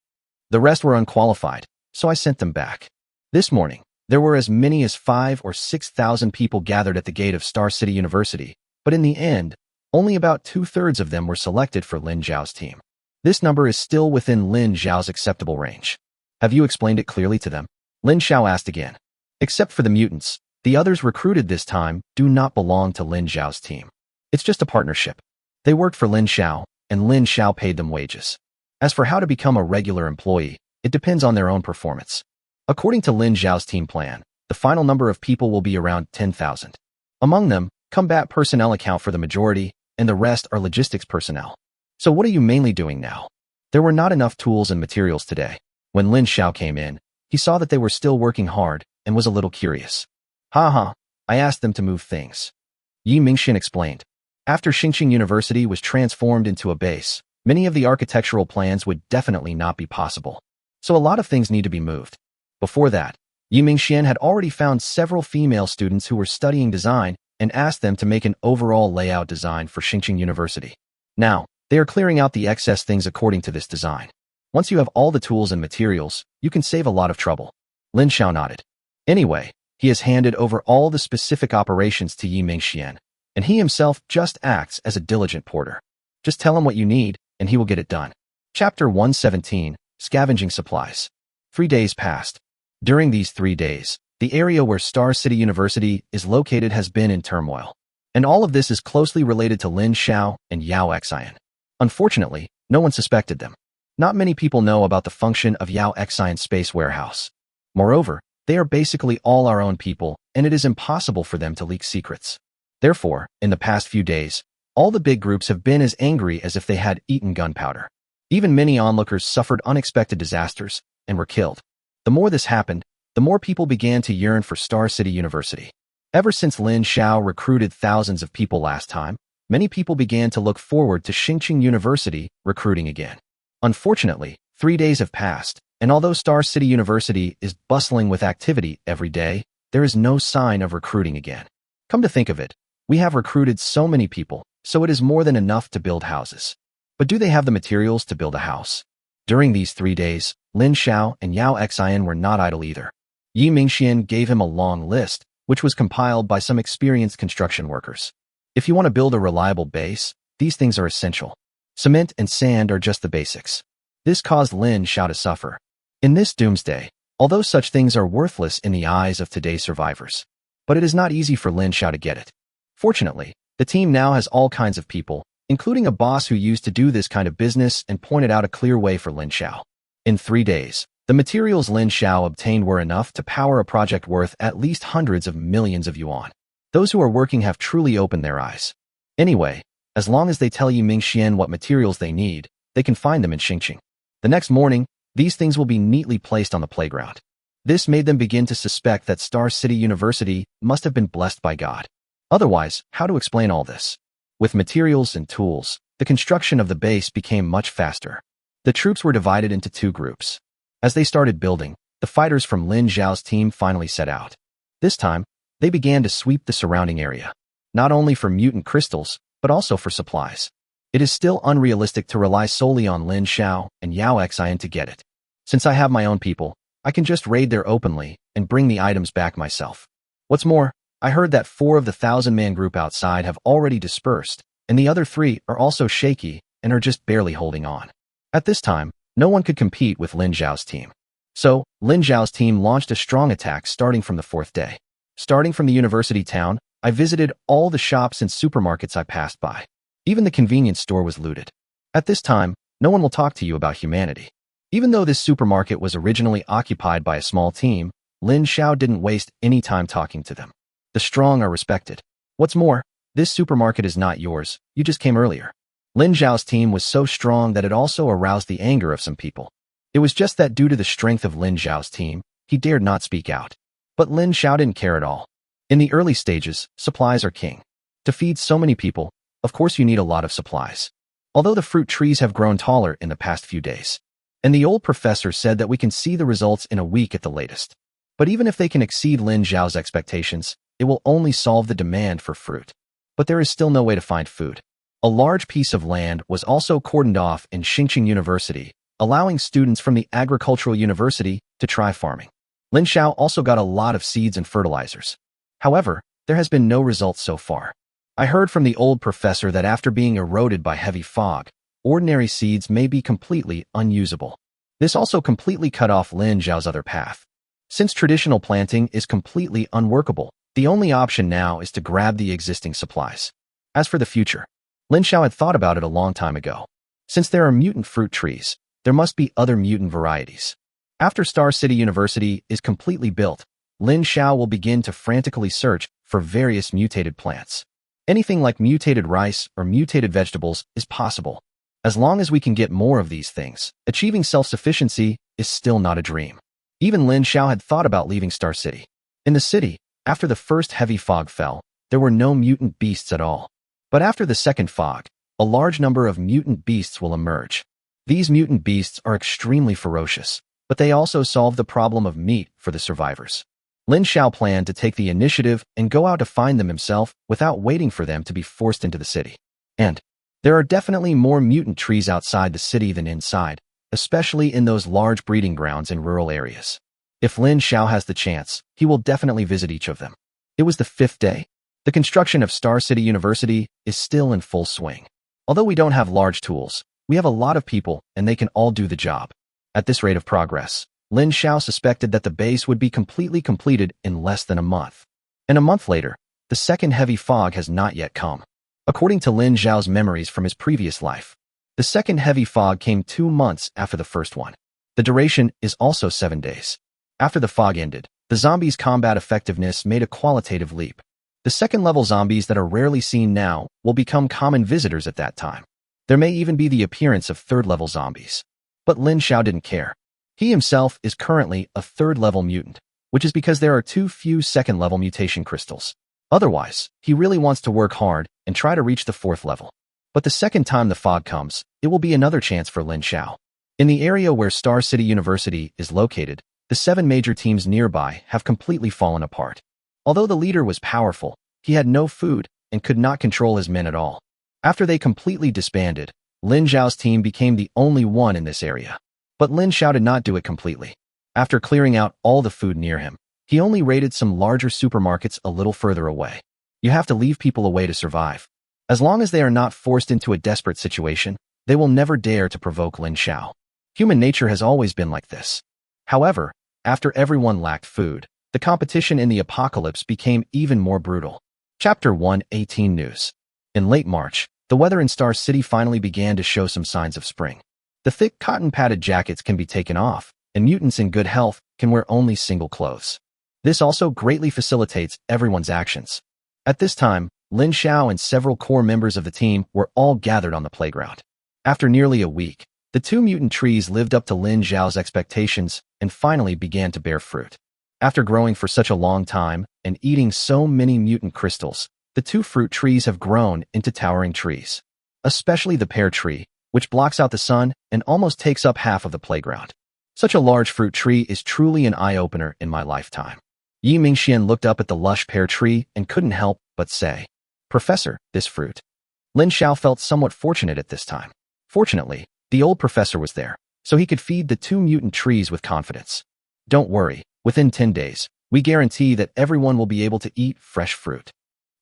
The rest were unqualified, so I sent them back. This morning, there were as many as 5,000 or 6,000 people gathered at the gate of Star City University, but in the end, only about 2/3 of them were selected for Lin Xiao's team. This number is still within Lin Xiao's acceptable range. Have you explained it clearly to them? Lin Xiao asked again. Except for the mutants, the others recruited this time do not belong to Lin Xiao's team. It's just a partnership. They worked for Lin Xiao, and Lin Xiao paid them wages. As for how to become a regular employee, it depends on their own performance. According to Lin Xiao's team plan, the final number of people will be around 10,000. Among them, combat personnel account for the majority, and the rest are logistics personnel. So what are you mainly doing now? There were not enough tools and materials today. When Lin Xiao came in, he saw that they were still working hard and was a little curious. I asked them to move things. Yi Mingxian explained. After Xingqing University was transformed into a base, many of the architectural plans would definitely not be possible. So a lot of things need to be moved. Before that, Yi Mingxian had already found several female students who were studying design and asked them to make an overall layout design for Xingqing University. Now, they are clearing out the excess things according to this design. Once you have all the tools and materials, you can save a lot of trouble. Lin Xiao nodded. Anyway, he has handed over all the specific operations to Yi Mingxian, and he himself just acts as a diligent porter. Just tell him what you need, and he will get it done. Chapter 117, Scavenging Supplies. 3 days passed. During these 3 days, the area where Star City University is located has been in turmoil. And all of this is closely related to Lin Xiao and Yao Xian. Unfortunately, no one suspected them. Not many people know about the function of Yao Xian's space warehouse. Moreover, they are basically all our own people, and it is impossible for them to leak secrets. Therefore, in the past few days, all the big groups have been as angry as if they had eaten gunpowder. Even many onlookers suffered unexpected disasters and were killed. The more this happened, the more people began to yearn for Star City University. Ever since Lin Xiao recruited thousands of people last time, many people began to look forward to Xingqing University recruiting again. Unfortunately, 3 days have passed, and although Star City University is bustling with activity every day, there is no sign of recruiting again. Come to think of it, we have recruited so many people, so it is more than enough to build houses. But do they have the materials to build a house? During these 3 days, Lin Xiao and Yao Xian were not idle either. Yi Mingxian gave him a long list, which was compiled by some experienced construction workers. If you want to build a reliable base, these things are essential. Cement and sand are just the basics. This caused Lin Xiao to suffer. In this doomsday, although such things are worthless in the eyes of today's survivors, but it is not easy for Lin Xiao to get it. Fortunately, the team now has all kinds of people, including a boss who used to do this kind of business and pointed out a clear way for Lin Xiao. In 3 days, the materials Lin Xiao obtained were enough to power a project worth at least hundreds of millions of yuan. Those who are working have truly opened their eyes. Anyway, as long as they tell Yi Mingxian what materials they need, they can find them in Xingqing. The next morning, these things will be neatly placed on the playground. This made them begin to suspect that Star City University must have been blessed by God. Otherwise, how to explain all this? With materials and tools, the construction of the base became much faster. The troops were divided into 2 groups. As they started building, the fighters from Lin Xiao's team finally set out. This time, they began to sweep the surrounding area, not only for mutant crystals, but also for supplies. It is still unrealistic to rely solely on Lin Xiao and Yao Xian to get it. Since I have my own people, I can just raid there openly and bring the items back myself. What's more, I heard that 4 of the 1,000-man group outside have already dispersed, and the other 3 are also shaky and are just barely holding on. At this time, no one could compete with Lin Xiao's team. So, Lin Xiao's team launched a strong attack starting from the 4th day. Starting from the university town, I visited all the shops and supermarkets I passed by. Even the convenience store was looted. At this time, no one will talk to you about humanity. Even though this supermarket was originally occupied by a small team, Lin Xiao didn't waste any time talking to them. The strong are respected. What's more, this supermarket is not yours, you just came earlier. Lin Xiao's team was so strong that it also aroused the anger of some people. It was just that due to the strength of Lin Xiao's team, he dared not speak out. But Lin Xiao didn't care at all. In the early stages, supplies are king. To feed so many people, of course you need a lot of supplies. Although the fruit trees have grown taller in the past few days. And the old professor said that we can see the results in a week at the latest. But even if they can exceed Lin Xiao's expectations, it will only solve the demand for fruit. But there is still no way to find food. A large piece of land was also cordoned off in Xingqing University, allowing students from the agricultural university to try farming. Lin Xiao also got a lot of seeds and fertilizers. However, there has been no results so far. I heard from the old professor that after being eroded by heavy fog, ordinary seeds may be completely unusable. This also completely cut off Lin Xiao's other path. Since traditional planting is completely unworkable, the only option now is to grab the existing supplies. As for the future, Lin Xiao had thought about it a long time ago. Since there are mutant fruit trees, there must be other mutant varieties. After Star City University is completely built, Lin Xiao will begin to frantically search for various mutated plants. Anything like mutated rice or mutated vegetables is possible. As long as we can get more of these things, achieving self-sufficiency is still not a dream. Even Lin Xiao had thought about leaving Star City. In the city, after the first heavy fog fell, there were no mutant beasts at all. But after the second fog, a large number of mutant beasts will emerge. These mutant beasts are extremely ferocious, but they also solve the problem of meat for the survivors. Lin Xiao planned to take the initiative and go out to find them himself without waiting for them to be forced into the city. And there are definitely more mutant trees outside the city than inside, especially in those large breeding grounds in rural areas. If Lin Xiao has the chance, he will definitely visit each of them. It was the 5th day. The construction of Star City University is still in full swing. Although we don't have large tools, we have a lot of people and they can all do the job. At this rate of progress, Lin Xiao suspected that the base would be completely completed in less than a month. And a month later, the second heavy fog has not yet come. According to Lin Xiao's memories from his previous life, the second heavy fog came 2 months after the first one. The duration is also 7 days. After the fog ended, the zombies' combat effectiveness made a qualitative leap. The second-level zombies that are rarely seen now will become common visitors at that time. There may even be the appearance of third-level zombies. But Lin Xiao didn't care. He himself is currently a third-level mutant, which is because there are too few second-level mutation crystals. Otherwise, he really wants to work hard and try to reach the 4th level. But the second time the fog comes, it will be another chance for Lin Xiao. In the area where Star City University is located, the 7 major teams nearby have completely fallen apart. Although the leader was powerful, he had no food and could not control his men at all. After they completely disbanded, Lin Xiao's team became the only one in this area. But Lin Xiao did not do it completely. After clearing out all the food near him, he only raided some larger supermarkets a little further away. You have to leave people away to survive. As long as they are not forced into a desperate situation, they will never dare to provoke Lin Xiao. Human nature has always been like this. However, after everyone lacked food, the competition in the apocalypse became even more brutal. Chapter 1:18 News. In late March, the weather in Star City finally began to show some signs of spring. The thick cotton-padded jackets can be taken off, and mutants in good health can wear only single clothes. This also greatly facilitates everyone's actions. At this time, Lin Xiao and several core members of the team were all gathered on the playground. After nearly a week, the 2 mutant trees lived up to Lin Xiao's expectations and finally began to bear fruit. After growing for such a long time and eating so many mutant crystals, the 2 fruit trees have grown into towering trees. Especially the pear tree, which blocks out the sun and almost takes up half of the playground. Such a large fruit tree is truly an eye-opener in my lifetime. Yi Mingxian looked up at the lush pear tree and couldn't help but say, "Professor, this fruit." Lin Xiao felt somewhat fortunate at this time. Fortunately, the old professor was there, so he could feed the 2 mutant trees with confidence. Don't worry, within 10 days, We guarantee that everyone will be able to eat fresh fruit."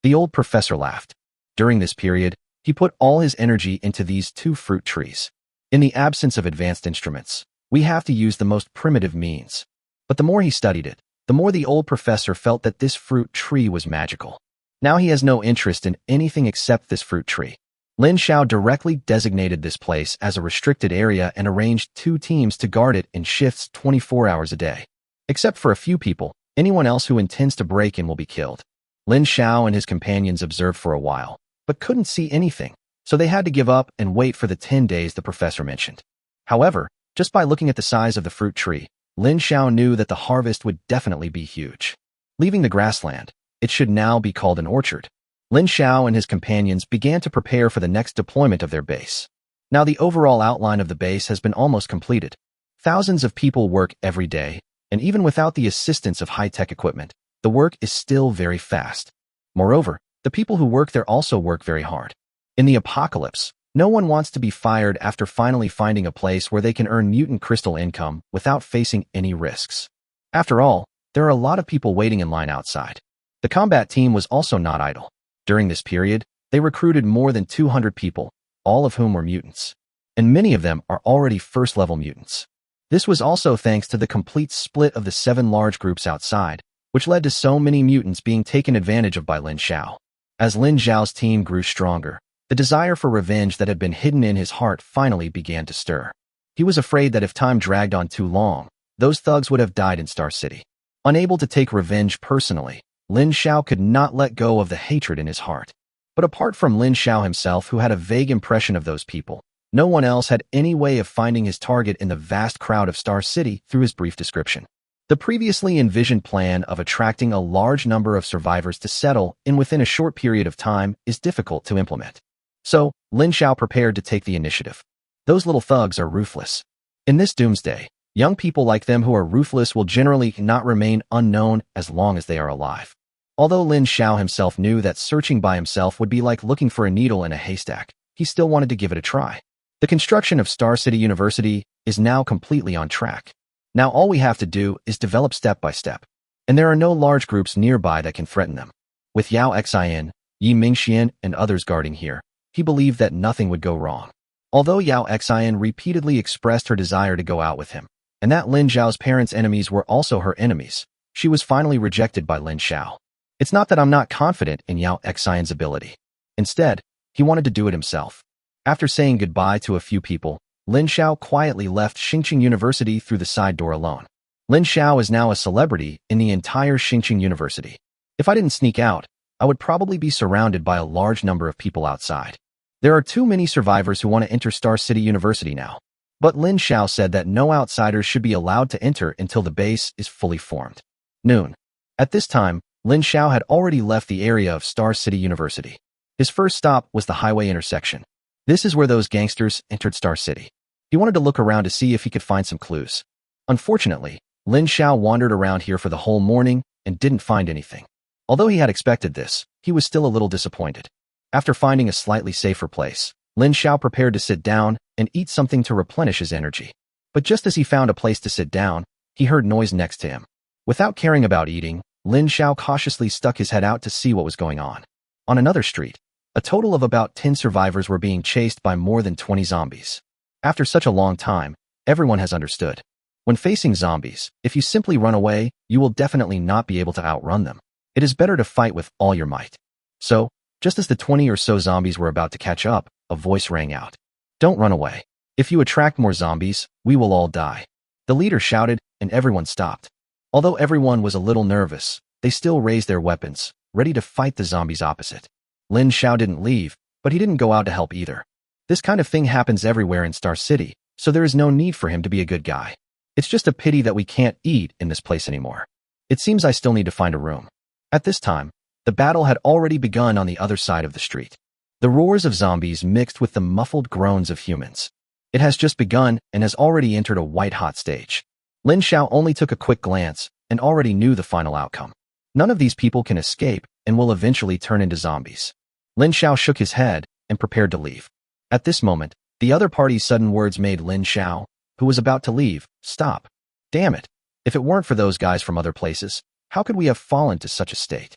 The old professor laughed. During this period, he put all his energy into these 2 fruit trees. In the absence of advanced instruments, we have to use the most primitive means. But the more he studied it, the more the old professor felt that this fruit tree was magical. Now he has no interest in anything except this fruit tree. Lin Xiao directly designated this place as a restricted area and arranged 2 teams to guard it in shifts 24 hours a day. Except for a few people, anyone else who intends to break in will be killed. Lin Xiao and his companions observed for a while, but couldn't see anything, so they had to give up and wait for the 10 days the professor mentioned. However, just by looking at the size of the fruit tree, Lin Xiao knew that the harvest would definitely be huge. Leaving the grassland, it should now be called an orchard. Lin Xiao and his companions began to prepare for the next deployment of their base. Now the overall outline of the base has been almost completed. Thousands of people work every day, and even without the assistance of high-tech equipment, the work is still very fast. Moreover, the people who work there also work very hard. In the apocalypse, no one wants to be fired after finally finding a place where they can earn mutant crystal income without facing any risks. After all, there are a lot of people waiting in line outside. The combat team was also not idle. During this period, they recruited more than 200 people, all of whom were mutants. And many of them are already first-level mutants. This was also thanks to the complete split of the 7 large groups outside, which led to so many mutants being taken advantage of by Lin Xiao. As Lin Xiao's team grew stronger, the desire for revenge that had been hidden in his heart finally began to stir. He was afraid that if time dragged on too long, those thugs would have died in Star City. Unable to take revenge personally, Lin Xiao could not let go of the hatred in his heart. But apart from Lin Xiao himself, who had a vague impression of those people, no one else had any way of finding his target in the vast crowd of Star City through his brief description. The previously envisioned plan of attracting a large number of survivors to settle in within a short period of time is difficult to implement. So, Lin Xiao prepared to take the initiative. Those little thugs are ruthless. In this doomsday, young people like them who are ruthless will generally not remain unknown as long as they are alive. Although Lin Xiao himself knew that searching by himself would be like looking for a needle in a haystack, he still wanted to give it a try. The construction of Star City University is now completely on track. Now all we have to do is develop step by step. And there are no large groups nearby that can threaten them. With Yao Xian, Yi Mingxian, and others guarding here, he believed that nothing would go wrong. Although Yao Xian repeatedly expressed her desire to go out with him, and that Lin Xiao's parents' enemies were also her enemies, she was finally rejected by Lin Xiao. It's not that I'm not confident in Yao Xian's ability. Instead, he wanted to do it himself. After saying goodbye to a few people, Lin Xiao quietly left Xingqing University through the side door alone. Lin Xiao is now a celebrity in the entire Xingqing University. If I didn't sneak out, I would probably be surrounded by a large number of people outside. There are too many survivors who want to enter Star City University now. But Lin Xiao said that no outsiders should be allowed to enter until the base is fully formed. Noon. At this time, Lin Xiao had already left the area of Star City University. His first stop was the highway intersection. This is where those gangsters entered Star City. He wanted to look around to see if he could find some clues. Unfortunately, Lin Xiao wandered around here for the whole morning and didn't find anything. Although he had expected this, he was still a little disappointed. After finding a slightly safer place, Lin Xiao prepared to sit down and eat something to replenish his energy. But just as he found a place to sit down, he heard noise next to him. Without caring about eating, Lin Xiao cautiously stuck his head out to see what was going on. On another street, a total of about 10 survivors were being chased by more than 20 zombies. After such a long time, everyone has understood. When facing zombies, if you simply run away, you will definitely not be able to outrun them. It is better to fight with all your might. So, just as the 20 or so zombies were about to catch up, a voice rang out. Don't run away. If you attract more zombies, we will all die. The leader shouted, and everyone stopped. Although everyone was a little nervous, they still raised their weapons, ready to fight the zombies opposite. Lin Xiao didn't leave, but he didn't go out to help either. This kind of thing happens everywhere in Star City, so there is no need for him to be a good guy. It's just a pity that we can't eat in this place anymore. It seems I still need to find a room. At this time, the battle had already begun on the other side of the street. The roars of zombies mixed with the muffled groans of humans. It has just begun and has already entered a white-hot stage. Lin Xiao only took a quick glance and already knew the final outcome. None of these people can escape and will eventually turn into zombies. Lin Xiao shook his head and prepared to leave. At this moment, the other party's sudden words made Lin Xiao, who was about to leave, stop. Damn it. If it weren't for those guys from other places, How could we have fallen to such a state?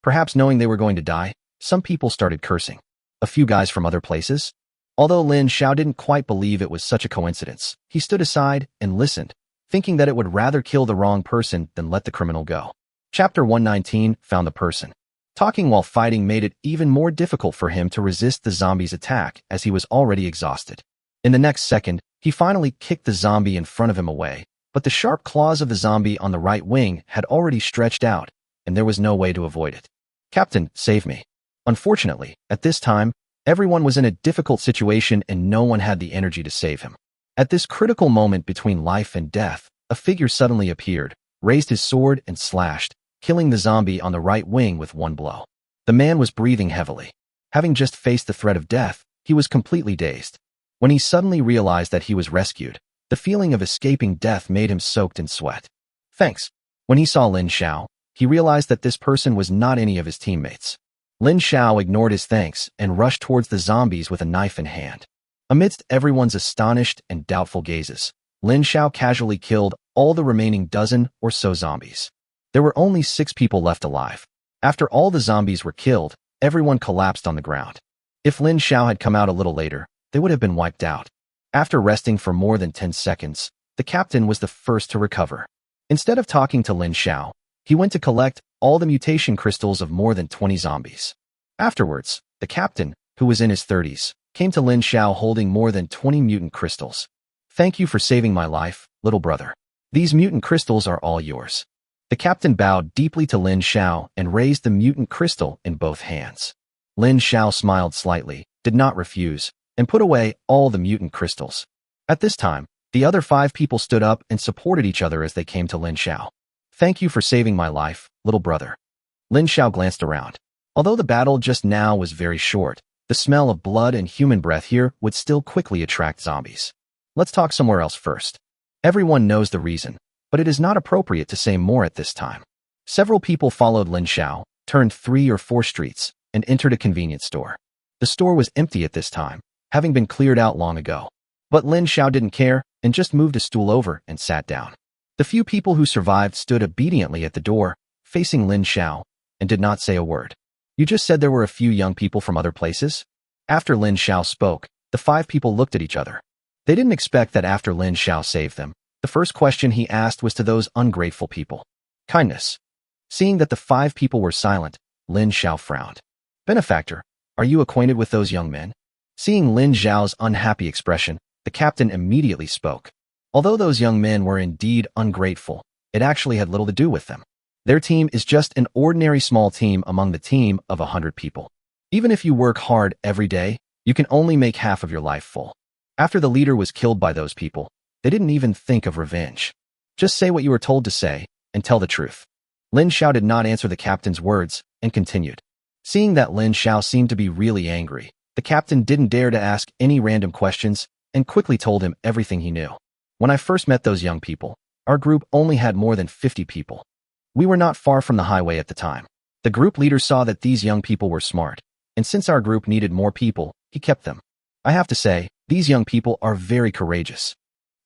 Perhaps knowing they were going to die, some people started cursing. A few guys from other places? Although Lin Xiao didn't quite believe it was such a coincidence, he stood aside and listened, thinking that it would rather kill the wrong person than let the criminal go. Chapter 119, Found the Person. Talking while fighting made it even more difficult for him to resist the zombie's attack as he was already exhausted. In the next second, he finally kicked the zombie in front of him away, but the sharp claws of the zombie on the right wing had already stretched out, and there was no way to avoid it. "Captain, save me." Unfortunately, at this time, everyone was in a difficult situation and no one had the energy to save him. At this critical moment between life and death, a figure suddenly appeared, raised his sword and slashed, killing the zombie on the right wing with one blow. The man was breathing heavily. Having just faced the threat of death, he was completely dazed. When he suddenly realized that he was rescued, the feeling of escaping death made him soaked in sweat. "Thanks." When he saw Lin Xiao, he realized that this person was not any of his teammates. Lin Xiao ignored his thanks and rushed towards the zombies with a knife in hand. Amidst everyone's astonished and doubtful gazes, Lin Xiao casually killed all the remaining dozen or so zombies. There were only 6 people left alive. After all the zombies were killed, everyone collapsed on the ground. If Lin Xiao had come out a little later, they would have been wiped out. After resting for more than 10 seconds, the captain was the first to recover. Instead of talking to Lin Xiao, he went to collect all the mutation crystals of more than 20 zombies. Afterwards, the captain, who was in his 30s, came to Lin Xiao holding more than 20 mutant crystals. "Thank you for saving my life, little brother. These mutant crystals are all yours." The captain bowed deeply to Lin Xiao and raised the mutant crystal in both hands. Lin Xiao smiled slightly, did not refuse, and put away all the mutant crystals. At this time, the other 5 people stood up and supported each other as they came to Lin Xiao. "Thank you for saving my life, little brother." Lin Xiao glanced around. Although the battle just now was very short, the smell of blood and human breath here would still quickly attract zombies. "Let's talk somewhere else first." Everyone knows the reason, but it is not appropriate to say more at this time. Several people followed Lin Xiao, turned 3 or 4 streets, and entered a convenience store. The store was empty at this time, having been cleared out long ago. But Lin Xiao didn't care and just moved a stool over and sat down. The few people who survived stood obediently at the door, facing Lin Xiao, and did not say a word. "You just said there were a few young people from other places?" After Lin Xiao spoke, the 5 people looked at each other. They didn't expect that after Lin Xiao saved them, the first question he asked was to those ungrateful people. "Kindness." Seeing that the 5 people were silent, Lin Xiao frowned. "Benefactor, are you acquainted with those young men?" Seeing Lin Xiao's unhappy expression, the captain immediately spoke. Although those young men were indeed ungrateful, it actually had little to do with them. Their team is just an ordinary small team among the team of 100 people. Even if you work hard every day, you can only make half of your life full. After the leader was killed by those people, they didn't even think of revenge. Just say what you were told to say, and tell the truth. Lin Xiao did not answer the captain's words, and continued. Seeing that Lin Xiao seemed to be really angry, the captain didn't dare to ask any random questions, and quickly told him everything he knew. "When I first met those young people, our group only had more than 50 people. We were not far from the highway at the time. The group leader saw that these young people were smart, and since our group needed more people, he kept them. I have to say, these young people are very courageous.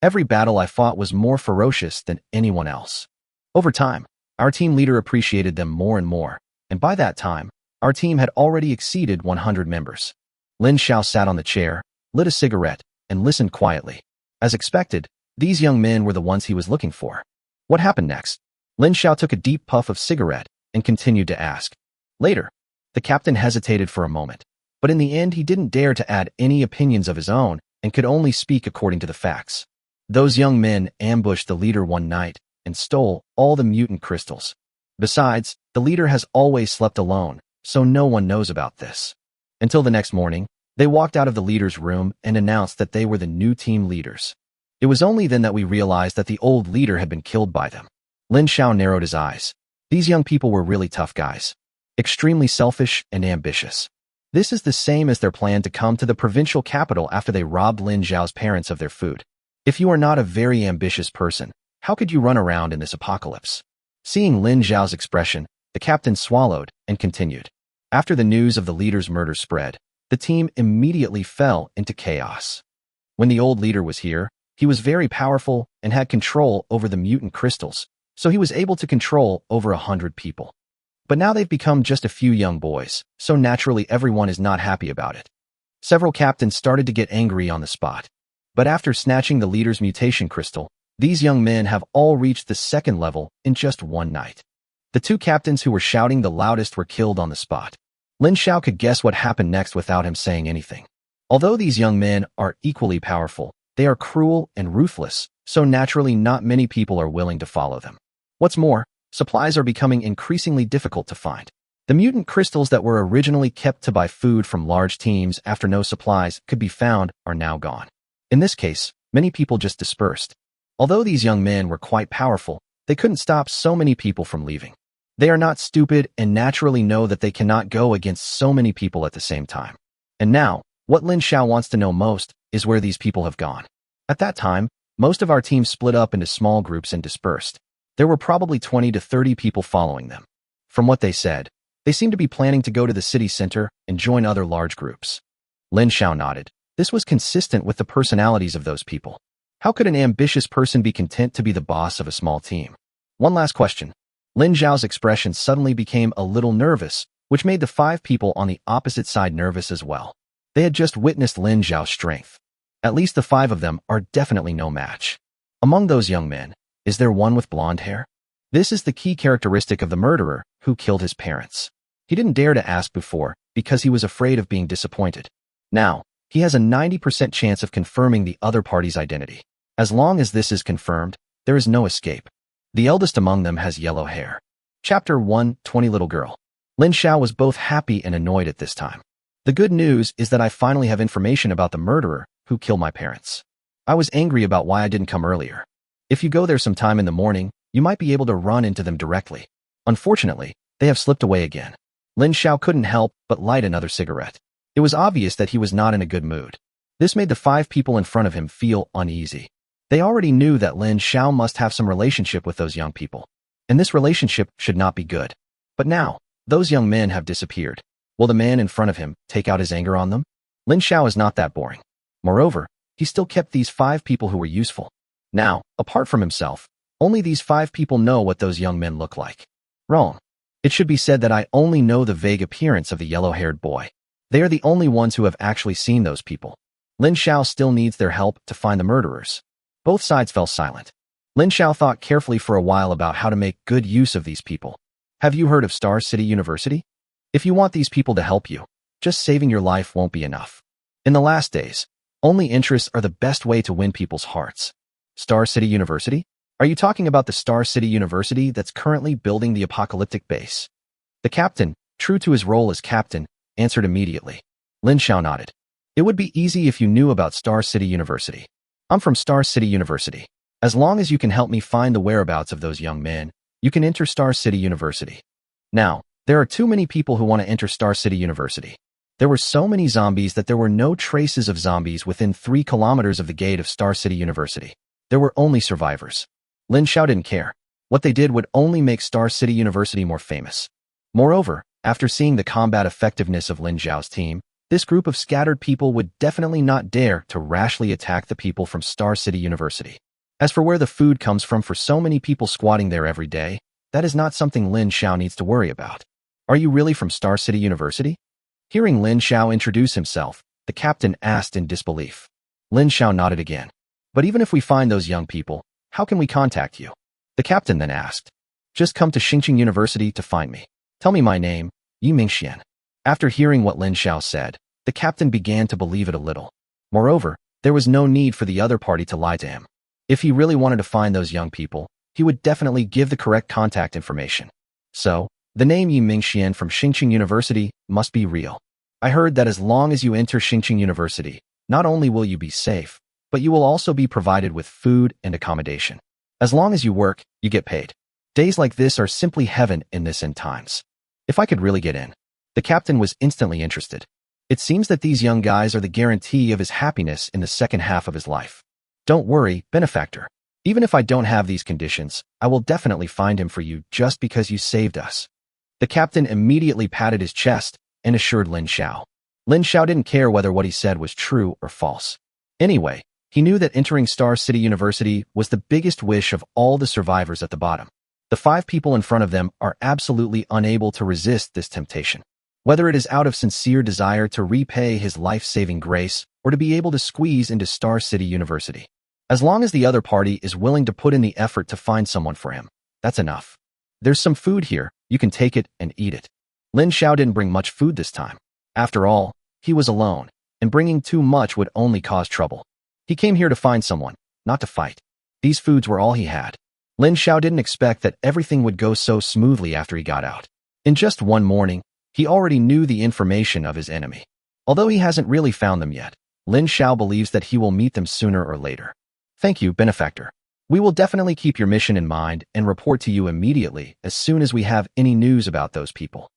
Every battle I fought was more ferocious than anyone else. Over time, our team leader appreciated them more and more, and by that time, our team had already exceeded 100 members." Lin Xiao sat on the chair, lit a cigarette, and listened quietly. As expected, these young men were the ones he was looking for. What happened next? Lin Xiao took a deep puff of cigarette and continued to ask. Later, the captain hesitated for a moment, but in the end he didn't dare to add any opinions of his own and could only speak according to the facts. Those young men ambushed the leader one night and stole all the mutant crystals. Besides, the leader has always slept alone, so no one knows about this. Until the next morning, they walked out of the leader's room and announced that they were the new team leaders. It was only then that we realized that the old leader had been killed by them. Lin Xiao narrowed his eyes. These young people were really tough guys. Extremely selfish and ambitious. This is the same as their plan to come to the provincial capital after they robbed Lin Xiao's parents of their food. If you are not a very ambitious person, how could you run around in this apocalypse? Seeing Lin Xiao's expression, the captain swallowed and continued. After the news of the leader's murder spread, the team immediately fell into chaos. When the old leader was here, he was very powerful and had control over the mutant crystals, so he was able to control over 100 people. But now they've become just a few young boys, so naturally everyone is not happy about it. Several captains started to get angry on the spot. But after snatching the leader's mutation crystal, these young men have all reached the second level in just one night. The two captains who were shouting the loudest were killed on the spot. Lin Xiao could guess what happened next without him saying anything. Although these young men are equally powerful, they are cruel and ruthless, so naturally not many people are willing to follow them. What's more, supplies are becoming increasingly difficult to find. The mutant crystals that were originally kept to buy food from large teams after no supplies could be found are now gone. In this case, many people just dispersed. Although these young men were quite powerful, they couldn't stop so many people from leaving. They are not stupid and naturally know that they cannot go against so many people at the same time. And now, what Lin Xiao wants to know most is where these people have gone. At that time, most of our teams split up into small groups and dispersed. There were probably 20 to 30 people following them. From what they said, they seemed to be planning to go to the city center and join other large groups. Lin Xiao nodded. This was consistent with the personalities of those people. How could an ambitious person be content to be the boss of a small team? One last question. Lin Xiao's expression suddenly became a little nervous, which made the 5 people on the opposite side nervous as well. They had just witnessed Lin Xiao's strength. At least the 5 of them are definitely no match. Among those young men, is there one with blonde hair? This is the key characteristic of the murderer who killed his parents. He didn't dare to ask before because he was afraid of being disappointed. Now, he has a 90% chance of confirming the other party's identity. As long as this is confirmed, there is no escape. The eldest among them has yellow hair. Chapter 1, 20 Little Girl. Lin Xiao was both happy and annoyed at this time. The good news is that I finally have information about the murderer who killed my parents. I was angry about why I didn't come earlier. If you go there sometime in the morning, you might be able to run into them directly. Unfortunately, they have slipped away again. Lin Xiao couldn't help but light another cigarette. It was obvious that he was not in a good mood. This made the 5 people in front of him feel uneasy. They already knew that Lin Xiao must have some relationship with those young people, and this relationship should not be good. But now, those young men have disappeared. Will the man in front of him take out his anger on them? Lin Xiao is not that boring. Moreover, he still kept these 5 people who were useful. Now, apart from himself, only these 5 people know what those young men look like. Wrong. It should be said that I only know the vague appearance of the yellow-haired boy. They are the only ones who have actually seen those people. Lin Xiao still needs their help to find the murderers. Both sides fell silent. Lin Xiao thought carefully for a while about how to make good use of these people. Have you heard of Star City University? If you want these people to help you, just saving your life won't be enough. In the last days, only interests are the best way to win people's hearts. Star City University? Are you talking about the Star City University that's currently building the apocalyptic base? The captain, true to his role as captain, answered immediately. Lin Xiao nodded. It would be easy if you knew about Star City University. I'm from Star City University. As long as you can help me find the whereabouts of those young men, you can enter Star City University. Now, there are too many people who want to enter Star City University. There were so many zombies that there were no traces of zombies within 3 kilometers of the gate of Star City University. There were only survivors. Lin Xiao didn't care. What they did would only make Star City University more famous. Moreover, after seeing the combat effectiveness of Lin Xiao's team, this group of scattered people would definitely not dare to rashly attack the people from Star City University. As for where the food comes from for so many people squatting there every day, that is not something Lin Xiao needs to worry about. Are you really from Star City University? Hearing Lin Xiao introduce himself, the captain asked in disbelief. Lin Xiao nodded again. But even if we find those young people, how can we contact you? The captain then asked. Just come to Xingqing University to find me. Tell me my name, Yi Mingxian. After hearing what Lin Xiao said, the captain began to believe it a little. Moreover, there was no need for the other party to lie to him. If he really wanted to find those young people, he would definitely give the correct contact information. So, the name Yi Mingxian from Xingqing University must be real. I heard that as long as you enter Xingqing University, not only will you be safe, but you will also be provided with food and accommodation. As long as you work, you get paid. Days like this are simply heaven in this end times. If I could really get in. The captain was instantly interested. It seems that these young guys are the guarantee of his happiness in the second half of his life. Don't worry, benefactor. Even if I don't have these conditions, I will definitely find him for you just because you saved us. The captain immediately patted his chest and assured Lin Xiao. Lin Xiao didn't care whether what he said was true or false. Anyway, he knew that entering Star City University was the biggest wish of all the survivors at the bottom. The 5 people in front of them are absolutely unable to resist this temptation. Whether it is out of sincere desire to repay his life-saving grace or to be able to squeeze into Star City University. As long as the other party is willing to put in the effort to find someone for him, that's enough. There's some food here, you can take it and eat it. Lin Xiao didn't bring much food this time. After all, he was alone, and bringing too much would only cause trouble. He came here to find someone, not to fight. These foods were all he had. Lin Xiao didn't expect that everything would go so smoothly after he got out. In just one morning, he already knew the information of his enemy. Although he hasn't really found them yet, Lin Xiao believes that he will meet them sooner or later. Thank you, benefactor. We will definitely keep your mission in mind and report to you immediately as soon as we have any news about those people.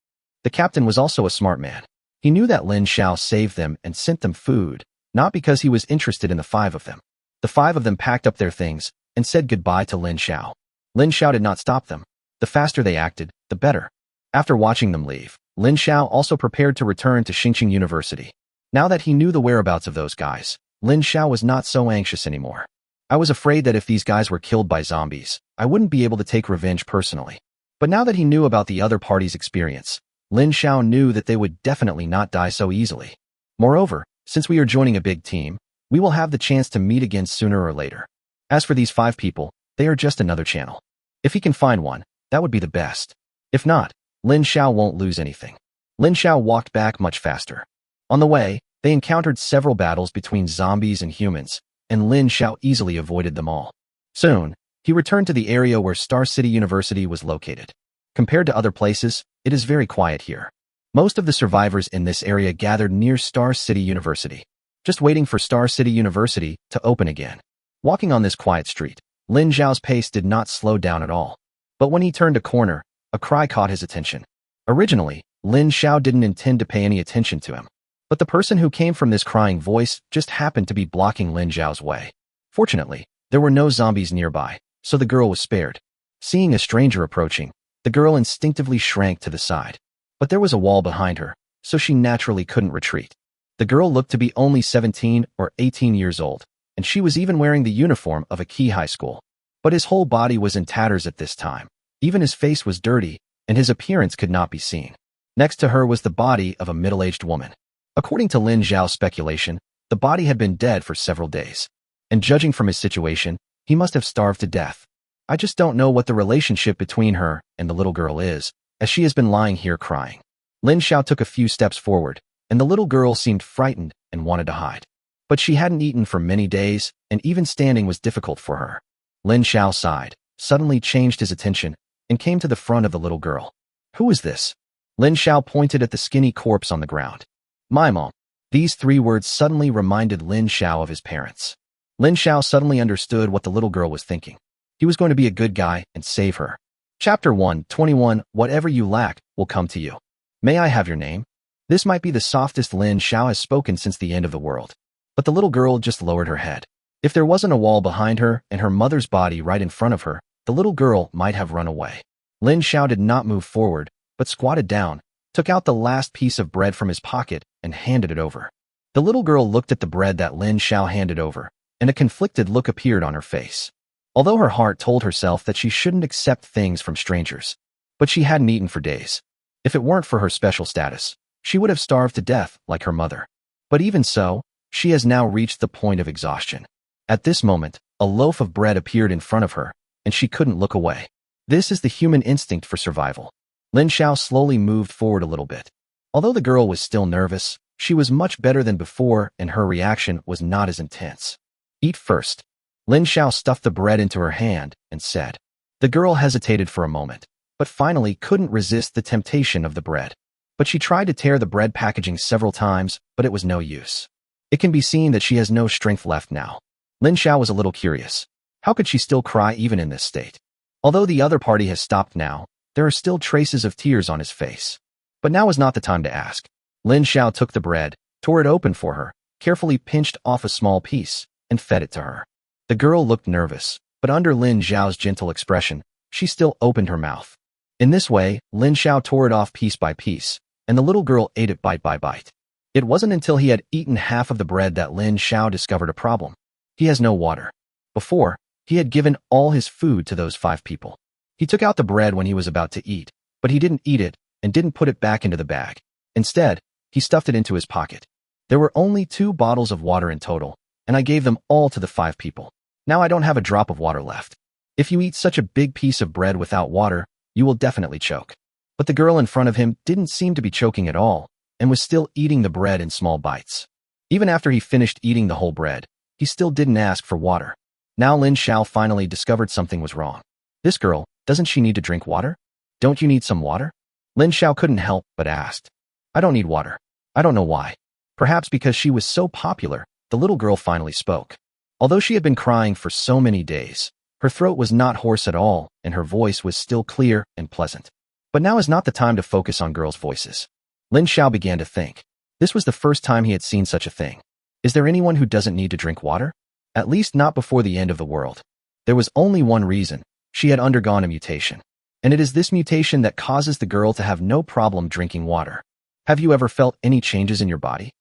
The captain was also a smart man. He knew that Lin Xiao saved them and sent them food, not because he was interested in the 5 of them. The 5 of them packed up their things and said goodbye to Lin Xiao. Lin Xiao did not stop them. The faster they acted, the better. After watching them leave, Lin Xiao also prepared to return to Xingqing University. Now that he knew the whereabouts of those guys, Lin Xiao was not so anxious anymore. I was afraid that if these guys were killed by zombies, I wouldn't be able to take revenge personally. But now that he knew about the other party's experience, Lin Xiao knew that they would definitely not die so easily. Moreover, since we are joining a big team, we will have the chance to meet again sooner or later. As for these 5 people, they are just another channel. If he can find one, that would be the best. If not, Lin Xiao won't lose anything. Lin Xiao walked back much faster. On the way, they encountered several battles between zombies and humans, and Lin Xiao easily avoided them all. Soon, he returned to the area where Star City University was located. Compared to other places, it is very quiet here. Most of the survivors in this area gathered near Star City University, just waiting for Star City University to open again. Walking on this quiet street, Lin Xiao's pace did not slow down at all. But when he turned a corner, a cry caught his attention. Originally, Lin Xiao didn't intend to pay any attention to him. But the person who came from this crying voice just happened to be blocking Lin Xiao's way. Fortunately, there were no zombies nearby, so the girl was spared. Seeing a stranger approaching, the girl instinctively shrank to the side. But there was a wall behind her, so she naturally couldn't retreat. The girl looked to be only 17 or 18 years old, and she was even wearing the uniform of a key high school. But his whole body was in tatters at this time. Even his face was dirty, and his appearance could not be seen. Next to her was the body of a middle-aged woman. According to Lin Xiao's speculation, the body had been dead for several days. And judging from his situation, he must have starved to death. I just don't know what the relationship between her and the little girl is, as she has been lying here crying. Lin Xiao took a few steps forward, and the little girl seemed frightened and wanted to hide. But she hadn't eaten for many days, and even standing was difficult for her. Lin Xiao sighed, suddenly changed his attention, and came to the front of the little girl. Who is this? Lin Xiao pointed at the skinny corpse on the ground. My mom. These 3 words suddenly reminded Lin Xiao of his parents. Lin Xiao suddenly understood what the little girl was thinking. He was going to be a good guy and save her. Chapter 1:21 Whatever you lack will come to you. May I have your name? This might be the softest Lin Xiao has spoken since the end of the world. But the little girl just lowered her head. If there wasn't a wall behind her and her mother's body right in front of her, the little girl might have run away. Lin Xiao did not move forward, but squatted down, took out the last piece of bread from his pocket, and handed it over. The little girl looked at the bread that Lin Xiao handed over, and a conflicted look appeared on her face. Although her heart told herself that she shouldn't accept things from strangers. But she hadn't eaten for days. If it weren't for her special status, she would have starved to death like her mother. But even so, she has now reached the point of exhaustion. At this moment, a loaf of bread appeared in front of her, and she couldn't look away. This is the human instinct for survival. Lin Xiao slowly moved forward a little bit. Although the girl was still nervous, she was much better than before and her reaction was not as intense. Eat first. Lin Xiao stuffed the bread into her hand and said. The girl hesitated for a moment, but finally couldn't resist the temptation of the bread. But she tried to tear the bread packaging several times, but it was no use. It can be seen that she has no strength left now. Lin Xiao was a little curious. How could she still cry even in this state? Although the other party has stopped now, there are still traces of tears on his face. But now is not the time to ask. Lin Xiao took the bread, tore it open for her, carefully pinched off a small piece, and fed it to her. The girl looked nervous, but under Lin Xiao's gentle expression, she still opened her mouth. In this way, Lin Xiao tore it off piece by piece, and the little girl ate it bite by bite. It wasn't until he had eaten half of the bread that Lin Xiao discovered a problem. He has no water. Before, he had given all his food to those 5 people. He took out the bread when he was about to eat, but he didn't eat it and didn't put it back into the bag. Instead, he stuffed it into his pocket. There were only 2 bottles of water in total, and I gave them all to the 5 people. Now I don't have a drop of water left. If you eat such a big piece of bread without water, you will definitely choke. But the girl in front of him didn't seem to be choking at all, and was still eating the bread in small bites. Even after he finished eating the whole bread, he still didn't ask for water. Now Lin Xiao finally discovered something was wrong. This girl, doesn't she need to drink water? Don't you need some water? Lin Xiao couldn't help but asked. I don't need water. I don't know why. Perhaps because she was so popular, the little girl finally spoke. Although she had been crying for so many days, her throat was not hoarse at all, and her voice was still clear and pleasant. But now is not the time to focus on girls' voices. Lin Xiao began to think. This was the first time he had seen such a thing. Is there anyone who doesn't need to drink water? At least not before the end of the world. There was only one reason. She had undergone a mutation. And it is this mutation that causes the girl to have no problem drinking water. Have you ever felt any changes in your body?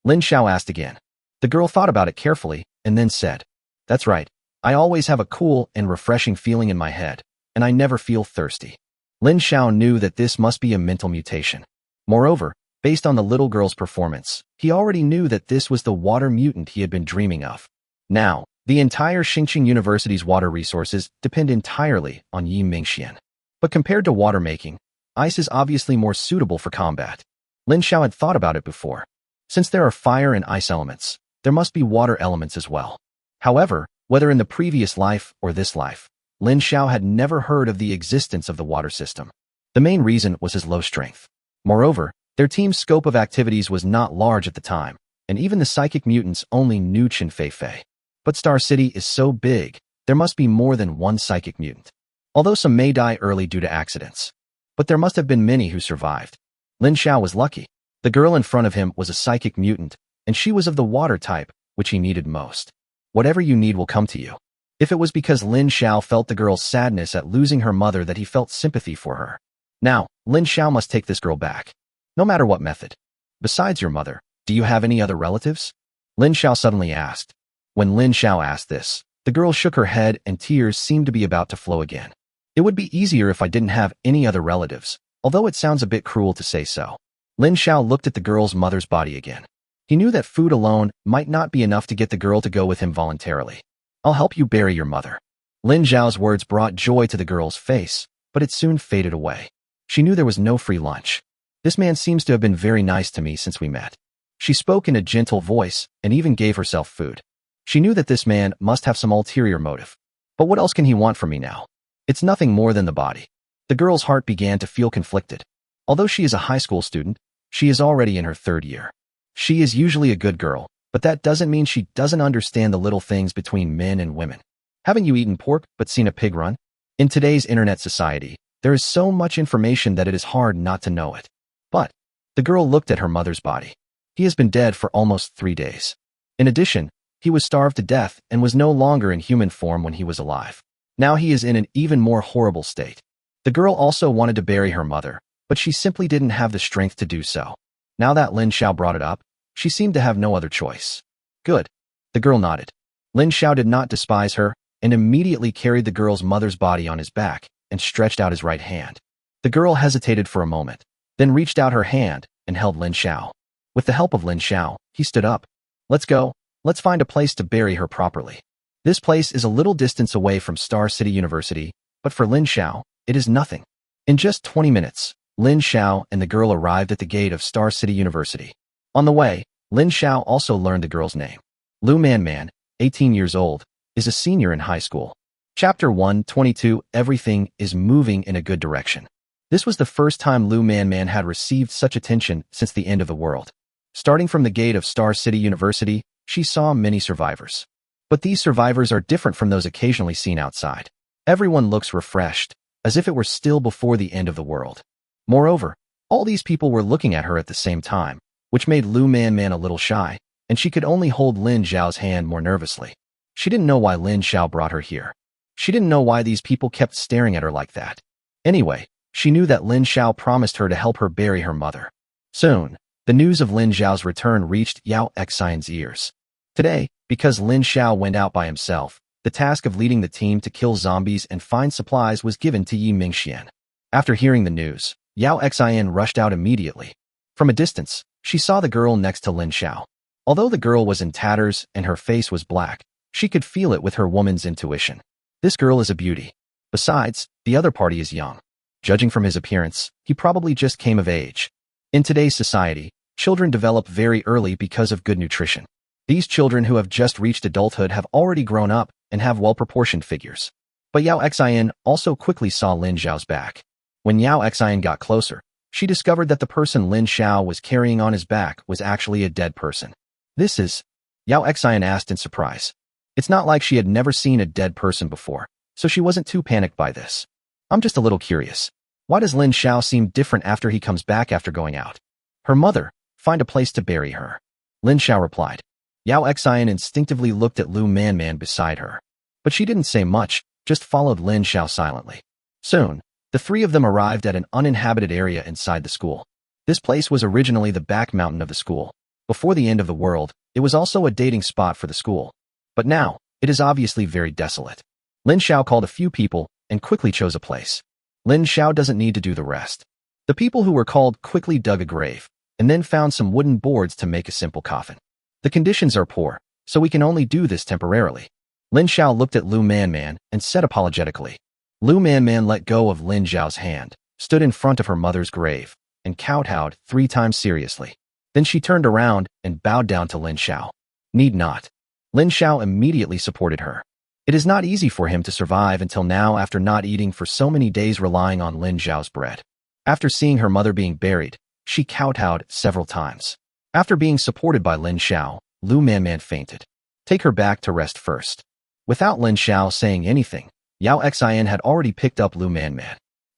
Lin Xiao asked again. The girl thought about it carefully and then said, That's right. I always have a cool and refreshing feeling in my head, and I never feel thirsty. Lin Xiao knew that this must be a mental mutation. Moreover, based on the little girl's performance, he already knew that this was the water mutant he had been dreaming of. Now, the entire Xingqing University's water resources depend entirely on Yi Mingxian. But compared to water making, ice is obviously more suitable for combat. Lin Xiao had thought about it before. Since there are fire and ice elements, there must be water elements as well. However, whether in the previous life or this life, Lin Xiao had never heard of the existence of the water system. The main reason was his low strength. Moreover, their team's scope of activities was not large at the time, and even the psychic mutants only knew Qin Fei Fei. But Star City is so big, there must be more than one psychic mutant. Although some may die early due to accidents. But there must have been many who survived. Lin Xiao was lucky. The girl in front of him was a psychic mutant, and she was of the water type, which he needed most. Whatever you need will come to you. If it was because Lin Xiao felt the girl's sadness at losing her mother that he felt sympathy for her. Now, Lin Xiao must take this girl back. No matter what method. Besides your mother, do you have any other relatives? Lin Xiao suddenly asked. When Lin Xiao asked this, the girl shook her head and tears seemed to be about to flow again. It would be easier if I didn't have any other relatives, although it sounds a bit cruel to say so. Lin Xiao looked at the girl's mother's body again. He knew that food alone might not be enough to get the girl to go with him voluntarily. I'll help you bury your mother. Lin Xiao's words brought joy to the girl's face, but it soon faded away. She knew there was no free lunch. This man seems to have been very nice to me since we met. She spoke in a gentle voice and even gave herself food. She knew that this man must have some ulterior motive. But what else can he want from me now? It's nothing more than the body. The girl's heart began to feel conflicted. Although she is a high school student, she is already in her 3rd year. She is usually a good girl, but that doesn't mean she doesn't understand the little things between men and women. Haven't you eaten pork but seen a pig run? In today's internet society, there is so much information that it is hard not to know it. But the girl looked at her mother's body. He has been dead for almost 3 days. In addition, he was starved to death and was no longer in human form when he was alive. Now he is in an even more horrible state. The girl also wanted to bury her mother, but she simply didn't have the strength to do so. Now that Lin Xiao brought it up, she seemed to have no other choice. Good. The girl nodded. Lin Xiao did not despise her and immediately carried the girl's mother's body on his back and stretched out his right hand. The girl hesitated for a moment, then reached out her hand and held Lin Xiao. With the help of Lin Xiao, he stood up. Let's go. Let's find a place to bury her properly. This place is a little distance away from Star City University, but for Lin Xiao, it is nothing. In just 20 minutes, Lin Xiao and the girl arrived at the gate of Star City University. On the way, Lin Xiao also learned the girl's name. Lu Man, 18 years old, is a senior in high school. Chapter 122, Everything is moving in a good direction. This was the first time Lu Man had received such attention since the end of the world. Starting from the gate of Star City University, she saw many survivors. But these survivors are different from those occasionally seen outside. Everyone looks refreshed, as if it were still before the end of the world. Moreover, all these people were looking at her at the same time, which made Lu Man a little shy, and she could only hold Lin Xiao's hand more nervously. She didn't know why Lin Xiao brought her here. She didn't know why these people kept staring at her like that. Anyway, she knew that Lin Xiao promised her to help her bury her mother. Soon, the news of Lin Xiao's return reached Yao Xian's ears. Today, because Lin Xiao went out by himself, The task of leading the team to kill zombies and find supplies was given to Yi Mingxian. After hearing the news, Yao Xian rushed out immediately. From a distance, she saw the girl next to Lin Xiao. Although the girl was in tatters and her face was black, she could feel it with her woman's intuition. This girl is a beauty. Besides, the other party is young. Judging from his appearance, he probably just came of age. In today's society, children develop very early because of good nutrition. These children who have just reached adulthood have already grown up and have well-proportioned figures. But Yao Xian also quickly saw Lin Xiao's back. When Yao Xian got closer, she discovered that the person Lin Xiao was carrying on his back was actually a dead person. This is? Yao Xian asked in surprise. It's not like she had never seen a dead person before, so she wasn't too panicked by this. I'm just a little curious. Why does Lin Xiao seem different after he comes back after going out? Her mother, find a place to bury her. Lin Xiao replied. Yao Xian instinctively looked at Lu Man beside her. But she didn't say much, just followed Lin Xiao silently. Soon, the three of them arrived at an uninhabited area inside the school. This place was originally the back mountain of the school. Before the end of the world, it was also a dating spot for the school. But now, it is obviously very desolate. Lin Xiao called a few people and quickly chose a place. Lin Xiao doesn't need to do the rest. The people who were called quickly dug a grave and then found some wooden boards to make a simple coffin. The conditions are poor, so we can only do this temporarily. Lin Xiao looked at Lu Man and said apologetically. Lu Man let go of Lin Xiao's hand, stood in front of her mother's grave, and kowtowed 3 times seriously. Then she turned around and bowed down to Lin Xiao. Need not. Lin Xiao immediately supported her. It is not easy for him to survive until now after not eating for so many days relying on Lin Xiao's bread. After seeing her mother being buried, she kowtowed several times. After being supported by Lin Xiao, Lu Man fainted. Take her back to rest first. Without Lin Xiao saying anything, Yao Xian had already picked up Lu Man.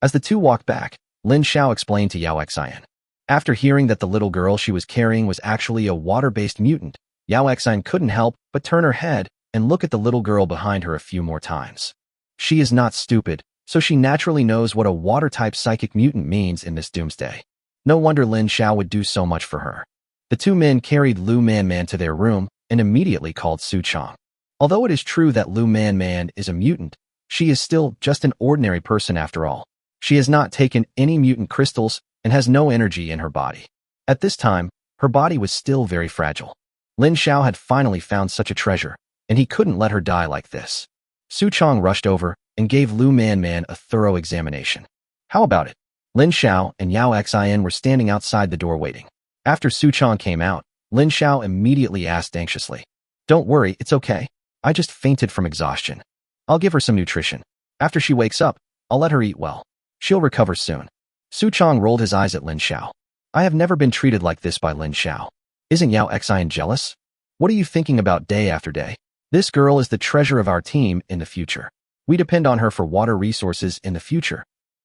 As the two walked back, Lin Xiao explained to Yao Xian. After hearing that the little girl she was carrying was actually a water-based mutant, Yao Xian couldn't help but turn her head and look at the little girl behind her a few more times. She is not stupid, so she naturally knows what a water-type psychic mutant means in this doomsday. No wonder Lin Xiao would do so much for her. The two men carried Lu Man to their room and immediately called Su Chong. Although it is true that Lu Man is a mutant, she is still just an ordinary person after all. She has not taken any mutant crystals and has no energy in her body. At this time, her body was still very fragile. Lin Xiao had finally found such a treasure, and he couldn't let her die like this. Su Chong rushed over and gave Lu Man a thorough examination. How about it? Lin Xiao and Yao Xian were standing outside the door waiting. After Su Chong came out, Lin Xiao immediately asked anxiously. Don't worry, it's okay. I just fainted from exhaustion. I'll give her some nutrition. After she wakes up, I'll let her eat well. She'll recover soon. Su Chong rolled his eyes at Lin Xiao. I have never been treated like this by Lin Xiao. Isn't Yao Xian jealous? What are you thinking about day after day? This girl is the treasure of our team in the future. We depend on her for water resources in the future.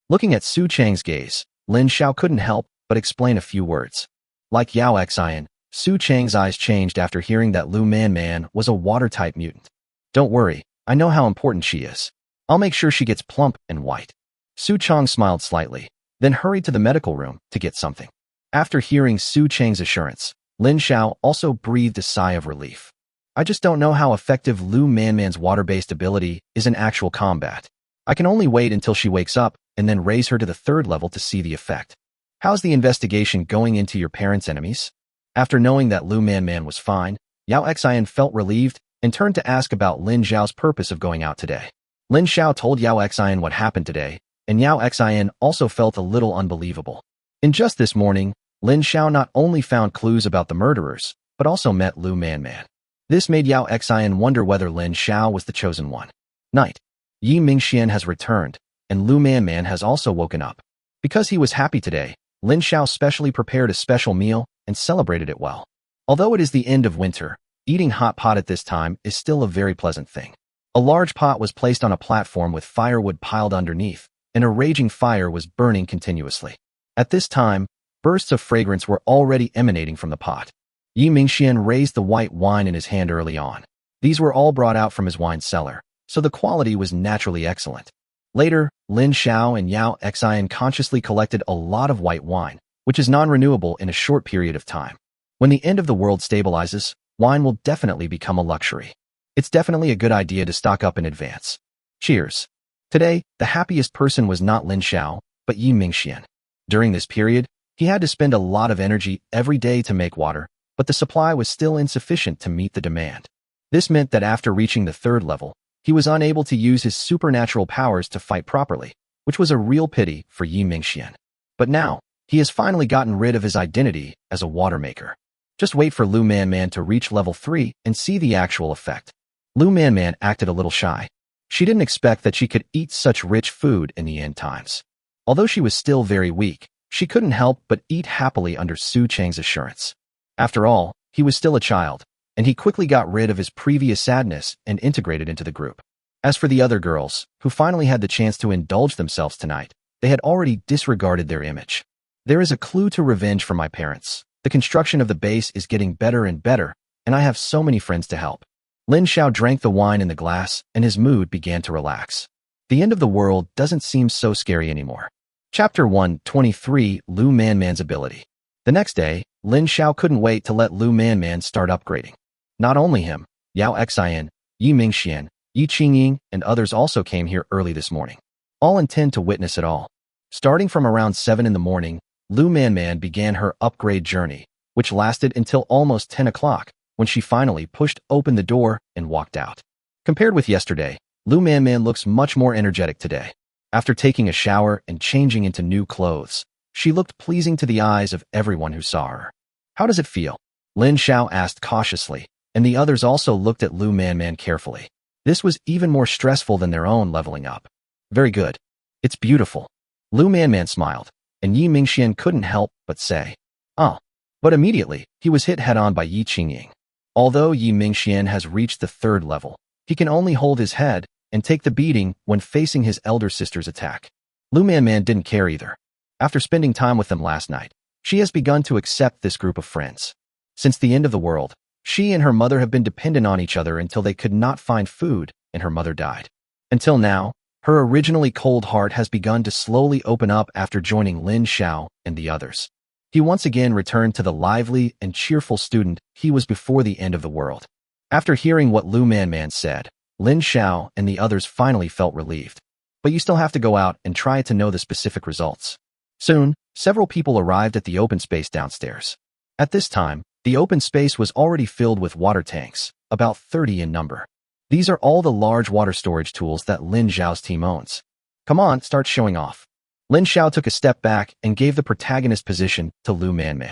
Looking at Su Chang's gaze, Lin Xiao couldn't help but explain a few words. Like Yao Xian, Su Chang's eyes changed after hearing that Lu Man was a water-type mutant. Don't worry, I know how important she is. I'll make sure she gets plump and white. Su Chang smiled slightly, then hurried to the medical room to get something. After hearing Su Chang's assurance, Lin Xiao also breathed a sigh of relief. I just don't know how effective Lu Man's water-based ability is in actual combat. I can only wait until she wakes up and then raise her to the 3rd level to see the effect. How's the investigation going into your parents' enemies? After knowing that Lu Man was fine, Yao Xian felt relieved and turned to ask about Lin Xiao's purpose of going out today. Lin Xiao told Yao Xian what happened today, and Yao Xian also felt a little unbelievable. In just this morning, Lin Xiao not only found clues about the murderers, but also met Lu Man. This made Yao Xian wonder whether Lin Xiao was the chosen one. Night. Yi Mingxian has returned, and Lu Man has also woken up. Because he was happy today, Lin Xiao specially prepared a special meal and celebrated it well. Although it is the end of winter, eating hot pot at this time is still a very pleasant thing. A large pot was placed on a platform with firewood piled underneath, and a raging fire was burning continuously. At this time, bursts of fragrance were already emanating from the pot. Yi Mingxian raised the white wine in his hand early on. These were all brought out from his wine cellar, so the quality was naturally excellent. Later, Lin Xiao and Yao Xian consciously collected a lot of white wine, which is non-renewable in a short period of time. When the end of the world stabilizes, wine will definitely become a luxury. It's definitely a good idea to stock up in advance. Cheers. Today, the happiest person was not Lin Xiao, but Yi Mingxian. During this period, he had to spend a lot of energy every day to make water, but the supply was still insufficient to meet the demand. This meant that after reaching the third level, he was unable to use his supernatural powers to fight properly, which was a real pity for Yi Mingxian. But now, he has finally gotten rid of his identity as a water maker. Just wait for Lu Man to reach level 3 and see the actual effect. Lu Man acted a little shy. She didn't expect that she could eat such rich food in the end times. Although she was still very weak, she couldn't help but eat happily under Su Chang's assurance. After all, he was still a child, and he quickly got rid of his previous sadness and integrated into the group. As for the other girls, who finally had the chance to indulge themselves tonight, they had already disregarded their image. There is a clue to revenge for my parents. The construction of the base is getting better and better, and I have so many friends to help. Lin Xiao drank the wine in the glass, and his mood began to relax. The end of the world doesn't seem so scary anymore. Chapter 123, Lu Man's ability. The next day, Lin Xiao couldn't wait to let Lu Man start upgrading. Not only him, Yao Xian, Yi Mingxian, Yi Qingying, and others also came here early this morning. All intend to witness it all. Starting from around 7 in the morning, Lu Man began her upgrade journey, which lasted until almost 10 o'clock, when she finally pushed open the door and walked out. Compared with yesterday, Lu Man looks much more energetic today. After taking a shower and changing into new clothes, she looked pleasing to the eyes of everyone who saw her. How does it feel? Lin Xiao asked cautiously, and the others also looked at Lu Man carefully. This was even more stressful than their own leveling up. Very good. It's beautiful. Lu Man smiled, and Yi Mingxian couldn't help but say, "Oh." But immediately, he was hit head-on by Yi Qingying. Although Yi Mingxian has reached the third level, he can only hold his head and take the beating when facing his elder sister's attack. Lu Man didn't care either. After spending time with them last night, she has begun to accept this group of friends. Since the end of the world, she and her mother have been dependent on each other until they could not find food and her mother died. Until now, her originally cold heart has begun to slowly open up after joining Lin Xiao and the others. He once again returned to the lively and cheerful student he was before the end of the world. After hearing what Lu Man said, Lin Xiao and the others finally felt relieved. But you still have to go out and try to know the specific results. Soon, several people arrived at the open space downstairs. At this time, the open space was already filled with water tanks, about 30 in number. These are all the large water storage tools that Lin Xiao's team owns. Come on, start showing off. Lin Xiao took a step back and gave the protagonist position to Lu Man.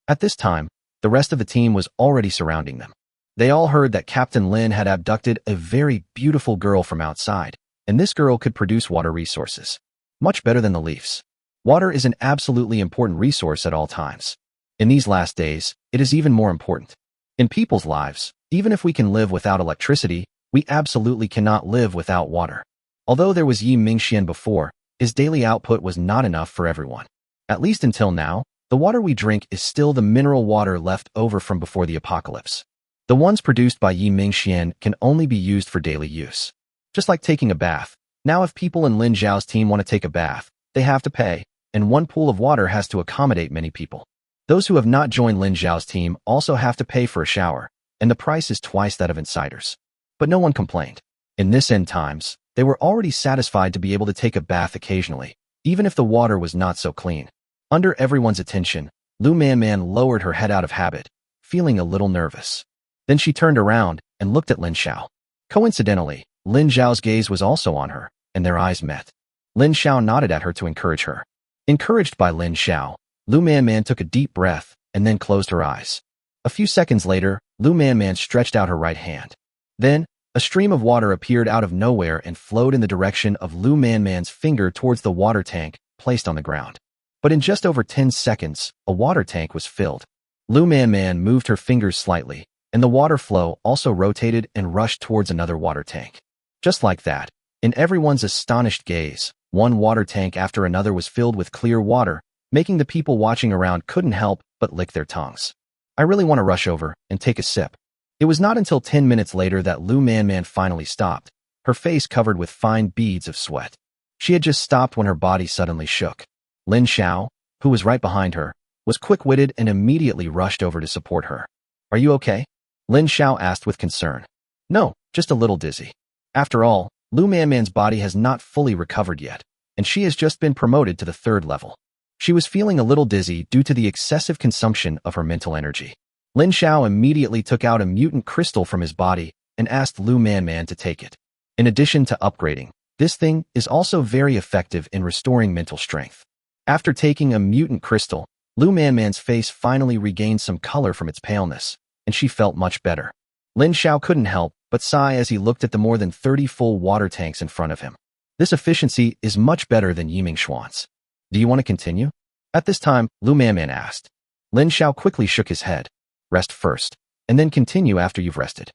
At this time, the rest of the team was already surrounding them. They all heard that Captain Lin had abducted a very beautiful girl from outside, and this girl could produce water resources. Much better than the leaves. Water is an absolutely important resource at all times. In these last days, it is even more important. In people's lives, even if we can live without electricity, we absolutely cannot live without water. Although there was Yi Mingxian before, his daily output was not enough for everyone. At least until now, the water we drink is still the mineral water left over from before the apocalypse. The ones produced by Yi Mingxian can only be used for daily use. Just like taking a bath. Now if people in Lin Xiao's team want to take a bath, they have to pay, and one pool of water has to accommodate many people. Those who have not joined Lin Xiao's team also have to pay for a shower, and the price is twice that of insiders. But no one complained. In this end times, they were already satisfied to be able to take a bath occasionally, even if the water was not so clean. Under everyone's attention, Lu Man lowered her head out of habit, feeling a little nervous. Then she turned around and looked at Lin Xiao. Coincidentally, Lin Xiao's gaze was also on her, and their eyes met. Lin Xiao nodded at her to encourage her. Encouraged by Lin Xiao, Lu Man took a deep breath and then closed her eyes. A few seconds later, Lu Man stretched out her right hand. Then, a stream of water appeared out of nowhere and flowed in the direction of Lu Man's finger towards the water tank placed on the ground. But in just over 10 seconds, a water tank was filled. Lu Man moved her fingers slightly, and the water flow also rotated and rushed towards another water tank. Just like that, in everyone's astonished gaze, one water tank after another was filled with clear water, making the people watching around couldn't help but lick their tongues. I really want to rush over and take a sip. It was not until 10 minutes later that Lu Man finally stopped, her face covered with fine beads of sweat. She had just stopped when her body suddenly shook. Lin Xiao, who was right behind her, was quick-witted and immediately rushed over to support her. "Are you okay?" Lin Xiao asked with concern. "No, just a little dizzy. After all, Lu Manman's body has not fully recovered yet, and she has just been promoted to the 3rd level. She was feeling a little dizzy due to the excessive consumption of her mental energy. Lin Xiao immediately took out a mutant crystal from his body and asked Lu Manman to take it. In addition to upgrading, this thing is also very effective in restoring mental strength. After taking a mutant crystal, Lu Manman's face finally regained some color from its paleness, and she felt much better. Lin Xiao couldn't help but sigh as he looked at the more than 30 full water tanks in front of him. This efficiency is much better than Yiming Xuan's. Do you want to continue? At this time, Lu Manman asked. Lin Xiao quickly shook his head. Rest first, and then continue after you've rested.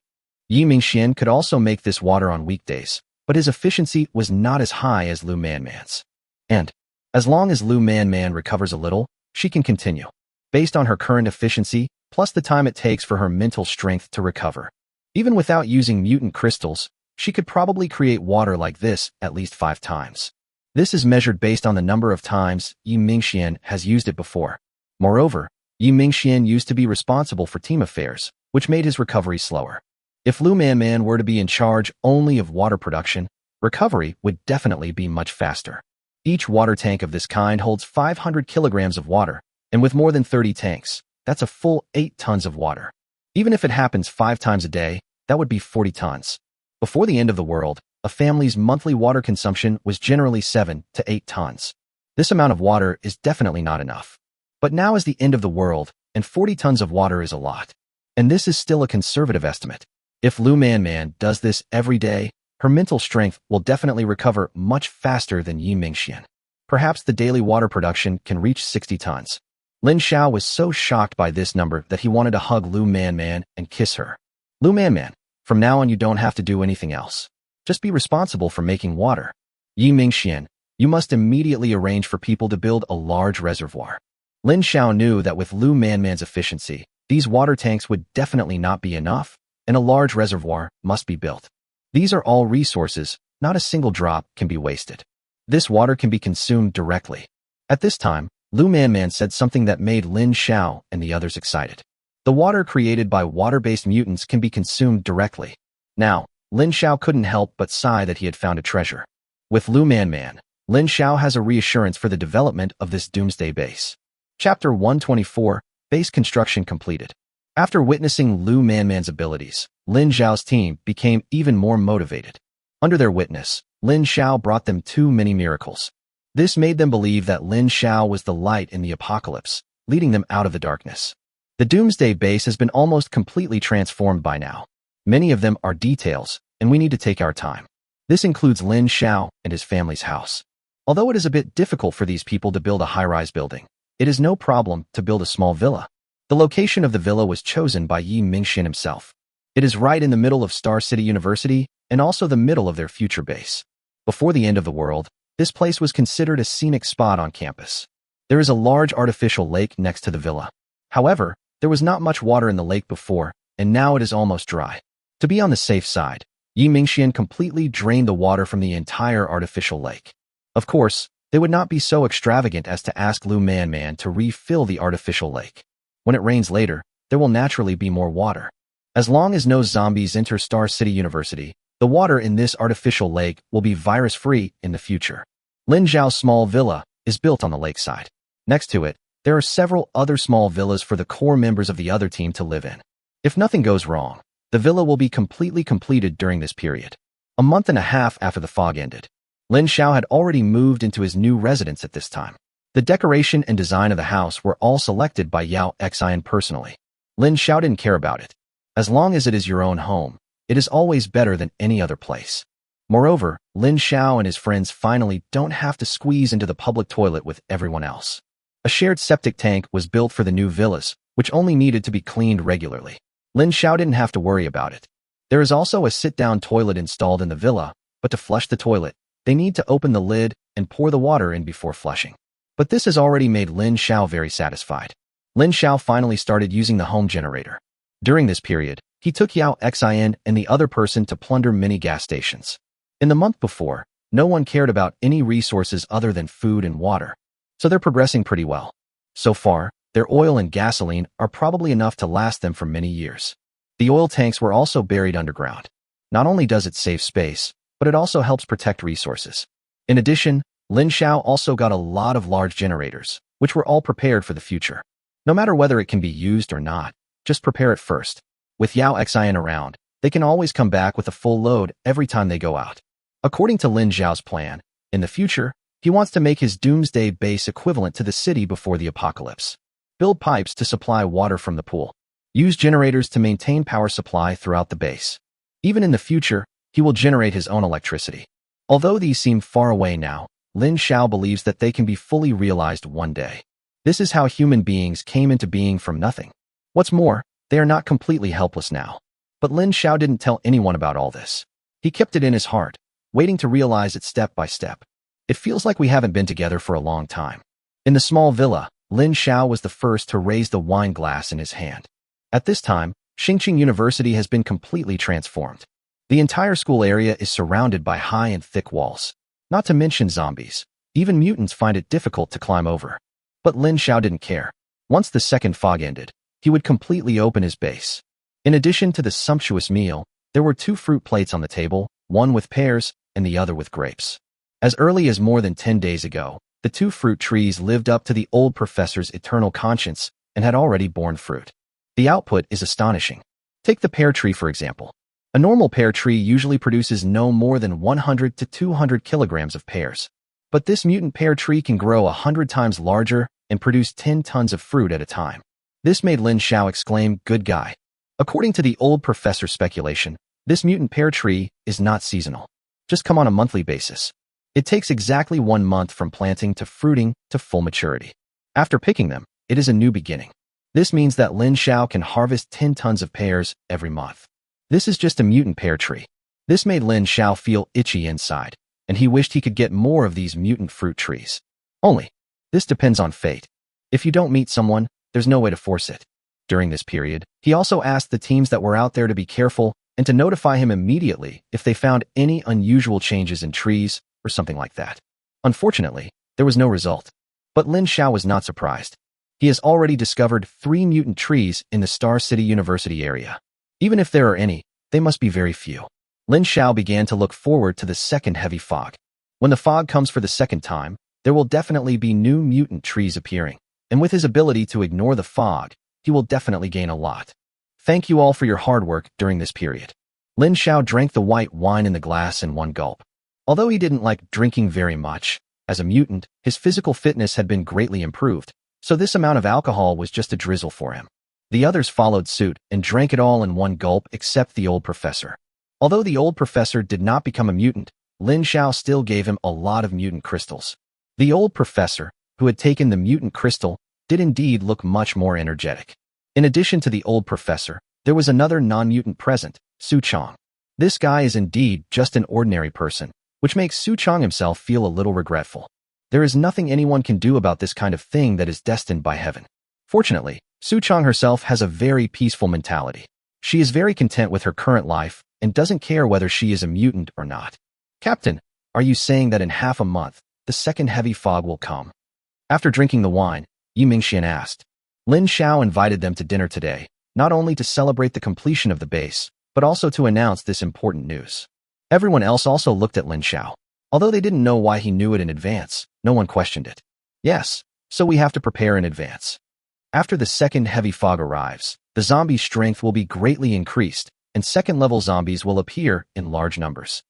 Yiming Xian could also make this water on weekdays, but his efficiency was not as high as Lu Manman's. And, as long as Lu Manman recovers a little, she can continue. Based on her current efficiency, plus the time it takes for her mental strength to recover. Even without using mutant crystals, she could probably create water like this at least 5 times. This is measured based on the number of times Yi Mingxian has used it before. Moreover, Yi Mingxian used to be responsible for team affairs, which made his recovery slower. If Lu Manman were to be in charge only of water production, recovery would definitely be much faster. Each water tank of this kind holds 500 kilograms of water, and with more than 30 tanks, that's a full 8 tons of water. Even if it happens 5 times a day, that would be 40 tons. Before the end of the world, a family's monthly water consumption was generally 7 to 8 tons. This amount of water is definitely not enough. But now is the end of the world, and 40 tons of water is a lot. And this is still a conservative estimate. If Lu Manman does this every day, her mental strength will definitely recover much faster than Yi Mingxian. Perhaps the daily water production can reach 60 tons. Lin Xiao was so shocked by this number that he wanted to hug Lu Manman and kiss her. Lu Manman, from now on you don't have to do anything else. Just be responsible for making water. Yi Mingxian, you must immediately arrange for people to build a large reservoir. Lin Xiao knew that with Lu Manman's efficiency, these water tanks would definitely not be enough, and a large reservoir must be built. These are all resources, not a single drop can be wasted. This water can be consumed directly. At this time, Lu Manman said something that made Lin Xiao and the others excited. The water created by water-based mutants can be consumed directly. Now, Lin Xiao couldn't help but sigh that he had found a treasure. With Lu Manman, Lin Xiao has a reassurance for the development of this doomsday base. Chapter 124, Base Construction Completed. After witnessing Lu Manman's abilities, Lin Xiao's team became even more motivated. Under their witness, Lin Xiao brought them 2 mini miracles. This made them believe that Lin Xiao was the light in the apocalypse, leading them out of the darkness. The doomsday base has been almost completely transformed by now. Many of them are details, and we need to take our time. This includes Lin Xiao and his family's house. Although it is a bit difficult for these people to build a high-rise building, it is no problem to build a small villa. The location of the villa was chosen by Yi Mingxian himself. It is right in the middle of Star City University and also the middle of their future base. Before the end of the world, this place was considered a scenic spot on campus. There is a large artificial lake next to the villa. However, there was not much water in the lake before, and now it is almost dry. To be on the safe side, Yi Mingxian completely drained the water from the entire artificial lake. Of course, they would not be so extravagant as to ask Lu Manman to refill the artificial lake. When it rains later, there will naturally be more water. As long as no zombies enter Star City University, the water in this artificial lake will be virus-free in the future. Lin Xiao's small villa is built on the lakeside. Next to it, there are several other small villas for the core members of the other team to live in. If nothing goes wrong, the villa will be completely completed during this period. A month and a half after the fog ended, Lin Xiao had already moved into his new residence at this time. The decoration and design of the house were all selected by Yao Xian personally. Lin Xiao didn't care about it. As long as it is your own home, it is always better than any other place. Moreover, Lin Xiao and his friends finally don't have to squeeze into the public toilet with everyone else. A shared septic tank was built for the new villas, which only needed to be cleaned regularly. Lin Xiao didn't have to worry about it. There is also a sit-down toilet installed in the villa, but to flush the toilet, they need to open the lid and pour the water in before flushing. But this has already made Lin Xiao very satisfied. Lin Xiao finally started using the home generator. During this period, he took Yao Xian and the other person to plunder many gas stations. In the month before, no one cared about any resources other than food and water, so they're progressing pretty well. So far, their oil and gasoline are probably enough to last them for many years. The oil tanks were also buried underground. Not only does it save space, but it also helps protect resources. In addition, Lin Xiao also got a lot of large generators, which were all prepared for the future. No matter whether it can be used or not, just prepare it first. With Yao Xian around, they can always come back with a full load every time they go out. According to Lin Xiao's plan, in the future, he wants to make his doomsday base equivalent to the city before the apocalypse. Build pipes to supply water from the pool. Use generators to maintain power supply throughout the base. Even in the future, he will generate his own electricity. Although these seem far away now, Lin Xiao believes that they can be fully realized one day. This is how human beings came into being from nothing. What's more, they are not completely helpless now. But Lin Xiao didn't tell anyone about all this. He kept it in his heart, waiting to realize it step by step. It feels like we haven't been together for a long time. In the small villa, Lin Xiao was the first to raise the wine glass in his hand. At this time, Xingqing University has been completely transformed. The entire school area is surrounded by high and thick walls. Not to mention zombies. Even mutants find it difficult to climb over. But Lin Xiao didn't care. Once the second fog ended, he would completely open his base. In addition to the sumptuous meal, there were 2 fruit plates on the table, one with pears and the other with grapes. As early as more than 10 days ago, the 2 fruit trees lived up to the old professor's eternal conscience and had already borne fruit. The output is astonishing. Take the pear tree for example. A normal pear tree usually produces no more than 100 to 200 kilograms of pears. But this mutant pear tree can grow 100 times larger and produce 10 tons of fruit at a time. This made Lin Xiao exclaim, "Good guy." According to the old professor's speculation, this mutant pear tree is not seasonal. Just come on a monthly basis. It takes exactly 1 month from planting to fruiting to full maturity. After picking them, it is a new beginning. This means that Lin Xiao can harvest 10 tons of pears every month. This is just a mutant pear tree. This made Lin Xiao feel itchy inside, and he wished he could get more of these mutant fruit trees. Only, this depends on fate. If you don't meet someone, there's no way to force it. During this period, he also asked the teams that were out there to be careful and to notify him immediately if they found any unusual changes in trees or something like that. Unfortunately, there was no result. But Lin Xiao was not surprised. He has already discovered 3 mutant trees in the Star City University area. Even if there are any, they must be very few. Lin Xiao began to look forward to the second heavy fog. When the fog comes for the second time, there will definitely be new mutant trees appearing, and with his ability to ignore the fog, he will definitely gain a lot. Thank you all for your hard work during this period. Lin Xiao drank the white wine in the glass in one gulp. Although he didn't like drinking very much, as a mutant, his physical fitness had been greatly improved, so this amount of alcohol was just a drizzle for him. The others followed suit and drank it all in one gulp except the old professor. Although the old professor did not become a mutant, Lin Xiao still gave him a lot of mutant crystals. The old professor, who had taken the mutant crystal, did indeed look much more energetic. In addition to the old professor, there was another non-mutant present, Su Chong. This guy is indeed just an ordinary person, which makes Su Chong himself feel a little regretful. There is nothing anyone can do about this kind of thing that is destined by heaven. Fortunately, Su Chong herself has a very peaceful mentality. She is very content with her current life and doesn't care whether she is a mutant or not. Captain, are you saying that in half a month, the second heavy fog will come? After drinking the wine, Yi Mingxian asked. Lin Xiao invited them to dinner today, not only to celebrate the completion of the base, but also to announce this important news. Everyone else also looked at Lin Xiao. Although they didn't know why he knew it in advance, no one questioned it. Yes, so we have to prepare in advance. After the second heavy fog arrives, the zombie strength will be greatly increased, and second-level zombies will appear in large numbers.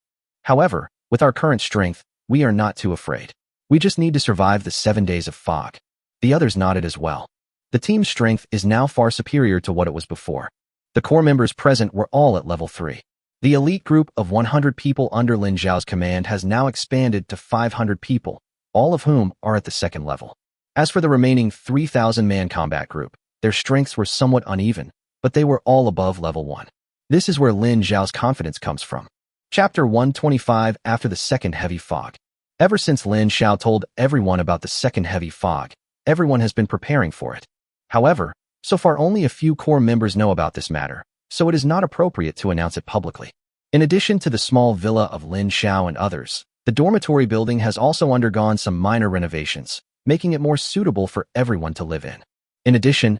However, with our current strength, we are not too afraid. We just need to survive the 7 days of fog. The others nodded as well. The team's strength is now far superior to what it was before. The core members present were all at level 3. The elite group of 100 people under Lin Xiao's command has now expanded to 500 people, all of whom are at the second level. As for the remaining 3,000-man combat group, their strengths were somewhat uneven, but they were all above level 1. This is where Lin Xiao's confidence comes from. Chapter 125 After the Second Heavy Fog. Ever since Lin Xiao told everyone about the second heavy fog, everyone has been preparing for it. However, so far only a few core members know about this matter, so it is not appropriate to announce it publicly. In addition to the small villa of Lin Xiao and others, the dormitory building has also undergone some minor renovations, making it more suitable for everyone to live in. In addition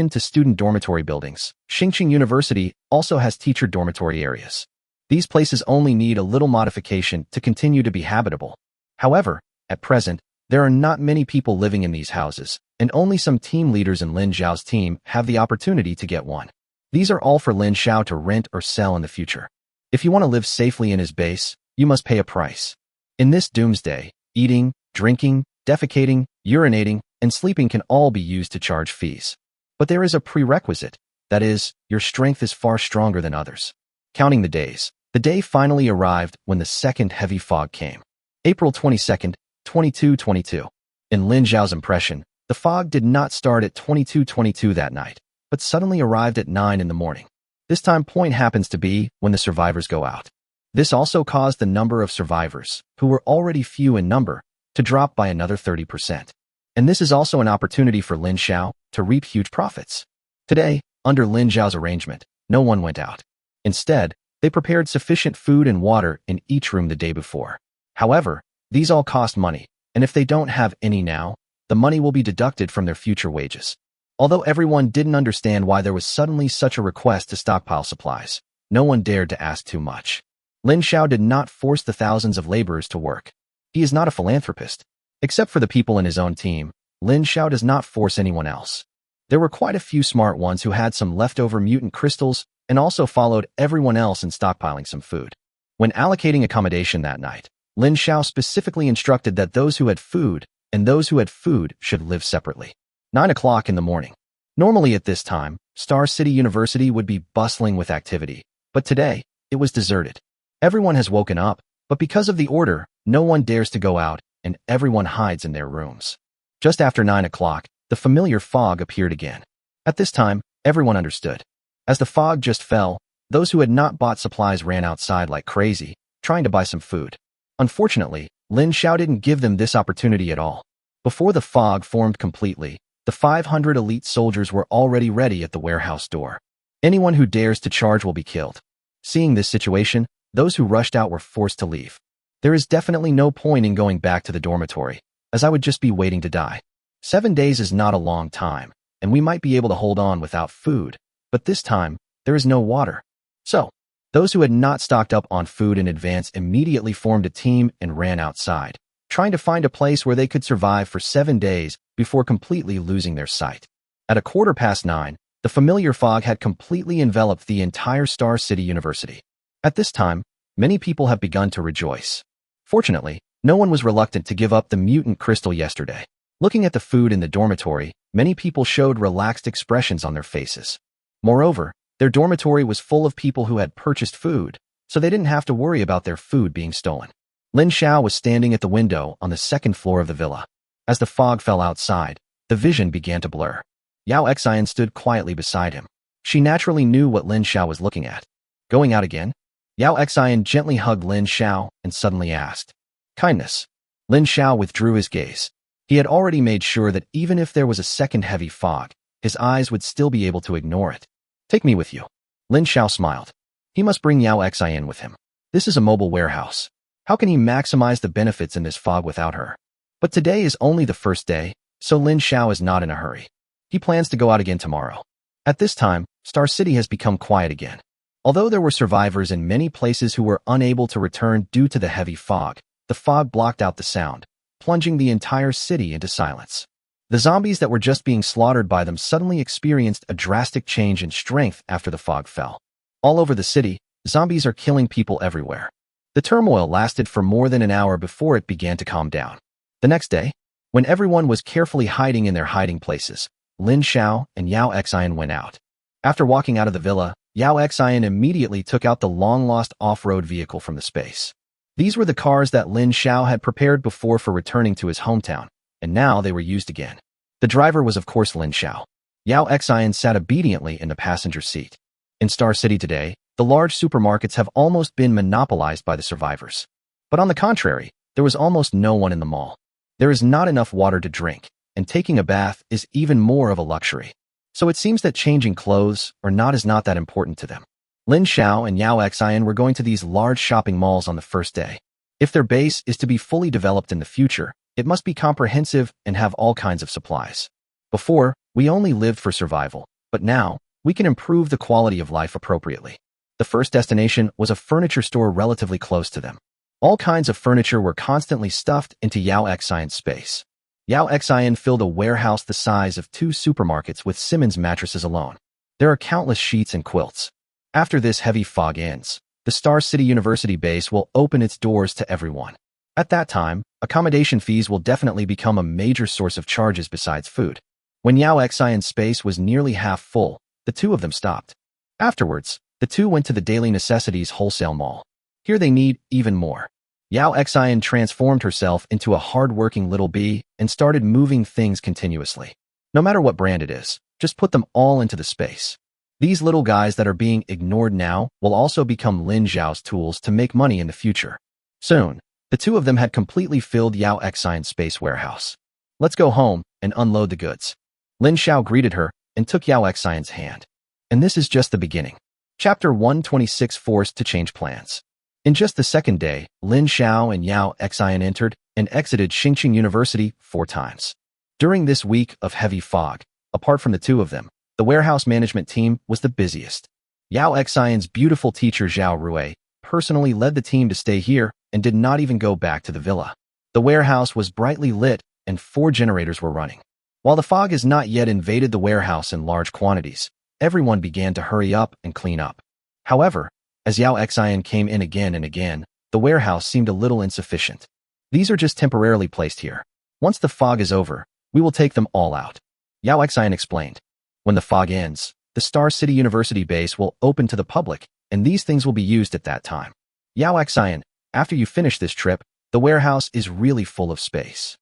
to student dormitory buildings, Xingqing University also has teacher dormitory areas. These places only need a little modification to continue to be habitable. However, at present, there are not many people living in these houses, and only some team leaders in Lin Xiao's team have the opportunity to get one. These are all for Lin Xiao to rent or sell in the future. If you want to live safely in his base, you must pay a price. In this doomsday, eating, drinking, defecating, urinating, and sleeping can all be used to charge fees. But there is a prerequisite, that is, your strength is far stronger than others. Counting the days, the day finally arrived when the second heavy fog came. April 22nd, 2222. In Lin Xiao's impression, the fog did not start at 2222 that night, but suddenly arrived at 9 in the morning. This time point happens to be when the survivors go out. This also caused the number of survivors, who were already few in number, to drop by another 30%. And this is also an opportunity for Lin Xiao to reap huge profits. Today, under Lin Xiao's arrangement, no one went out. Instead, they prepared sufficient food and water in each room the day before. However, these all cost money, and if they don't have any now, the money will be deducted from their future wages. Although everyone didn't understand why there was suddenly such a request to stockpile supplies, no one dared to ask too much. Lin Xiao did not force the thousands of laborers to work. He is not a philanthropist. Except for the people in his own team, Lin Xiao does not force anyone else. There were quite a few smart ones who had some leftover mutant crystals and also followed everyone else in stockpiling some food. When allocating accommodation that night, Lin Xiao specifically instructed that those who had food and those who had food should live separately. 9 o'clock in the morning. Normally at this time, Star City University would be bustling with activity, but today, it was deserted. Everyone has woken up, but because of the order, no one dares to go out, and everyone hides in their rooms. Just after 9 o'clock, the familiar fog appeared again. At this time, everyone understood. As the fog just fell, those who had not bought supplies ran outside like crazy, trying to buy some food. Unfortunately, Lin Xiao didn't give them this opportunity at all. Before the fog formed completely, the 500 elite soldiers were already ready at the warehouse door. Anyone who dares to charge will be killed. Seeing this situation, those who rushed out were forced to leave. There is definitely no point in going back to the dormitory, as I would just be waiting to die. 7 days is not a long time, and we might be able to hold on without food, but this time, there is no water. So, those who had not stocked up on food in advance immediately formed a team and ran outside, trying to find a place where they could survive for 7 days before completely losing their sight. At 9:15, the familiar fog had completely enveloped the entire Star City University. At this time, many people have begun to rejoice. Fortunately, no one was reluctant to give up the mutant crystal yesterday. Looking at the food in the dormitory, many people showed relaxed expressions on their faces. Moreover, their dormitory was full of people who had purchased food, so they didn't have to worry about their food being stolen. Lin Xiao was standing at the window on the second floor of the villa. As the fog fell outside, the vision began to blur. Yao Xian stood quietly beside him. She naturally knew what Lin Xiao was looking at. Going out again? Yao Xian gently hugged Lin Xiao and suddenly asked, "Kindness." Lin Xiao withdrew his gaze. He had already made sure that even if there was a second heavy fog, his eyes would still be able to ignore it. "Take me with you." Lin Xiao smiled. He must bring Yao Xian with him. This is a mobile warehouse. How can he maximize the benefits in this fog without her? But today is only the first day, so Lin Xiao is not in a hurry. He plans to go out again tomorrow. At this time, Star City has become quiet again. Although there were survivors in many places who were unable to return due to the heavy fog, the fog blocked out the sound, plunging the entire city into silence. The zombies that were just being slaughtered by them suddenly experienced a drastic change in strength after the fog fell. All over the city, zombies are killing people everywhere. The turmoil lasted for more than an hour before it began to calm down. The next day, when everyone was carefully hiding in their hiding places, Lin Xiao and Yao Xian went out. After walking out of the villa, Yao Xian immediately took out the long-lost off-road vehicle from the space. These were the cars that Lin Xiao had prepared before for returning to his hometown, and now they were used again. The driver was of course Lin Xiao. Yao Xian sat obediently in the passenger seat. In Star City today, the large supermarkets have almost been monopolized by the survivors. But on the contrary, there was almost no one in the mall. There is not enough water to drink, and taking a bath is even more of a luxury. So it seems that changing clothes is not that important to them. Lin Xiao and Yao Xian were going to these large shopping malls on the first day. If their base is to be fully developed in the future, it must be comprehensive and have all kinds of supplies. Before, we only lived for survival, but now, we can improve the quality of life appropriately. The first destination was a furniture store relatively close to them. All kinds of furniture were constantly stuffed into Yao Xian's space. Yao Xian filled a warehouse the size of 2 supermarkets with Simmons mattresses alone. There are countless sheets and quilts. After this heavy fog ends, the Star City University base will open its doors to everyone. At that time, accommodation fees will definitely become a major source of charges besides food. When Yao Xian's space was nearly half full, the two of them stopped. Afterwards, the two went to the Daily Necessities wholesale mall. Here they need even more. Yao Xian transformed herself into a hard-working little bee and started moving things continuously. No matter what brand it is, just put them all into the space. These little guys that are being ignored now will also become Lin Xiao's tools to make money in the future. Soon, the two of them had completely filled Yao Xian's space warehouse. Let's go home and unload the goods. Lin Xiao greeted her and took Yao Xian's hand. And this is just the beginning. Chapter 126 Forced to Change Plans. In just the second day, Lin Xiao and Yao Xian entered and exited Xingqing University 4 times. During this week of heavy fog, apart from the two of them, the warehouse management team was the busiest. Yao Xian's beautiful teacher Zhao Rui personally led the team to stay here and did not even go back to the villa. The warehouse was brightly lit and 4 generators were running. While the fog has not yet invaded the warehouse in large quantities, everyone began to hurry up and clean up. However, as Yao Xian came in again and again, the warehouse seemed a little insufficient. These are just temporarily placed here. Once the fog is over, we will take them all out. Yao Xian explained. When the fog ends, the Star City University base will open to the public, and these things will be used at that time. Yao Xian, after you finish this trip, the warehouse is really full of space.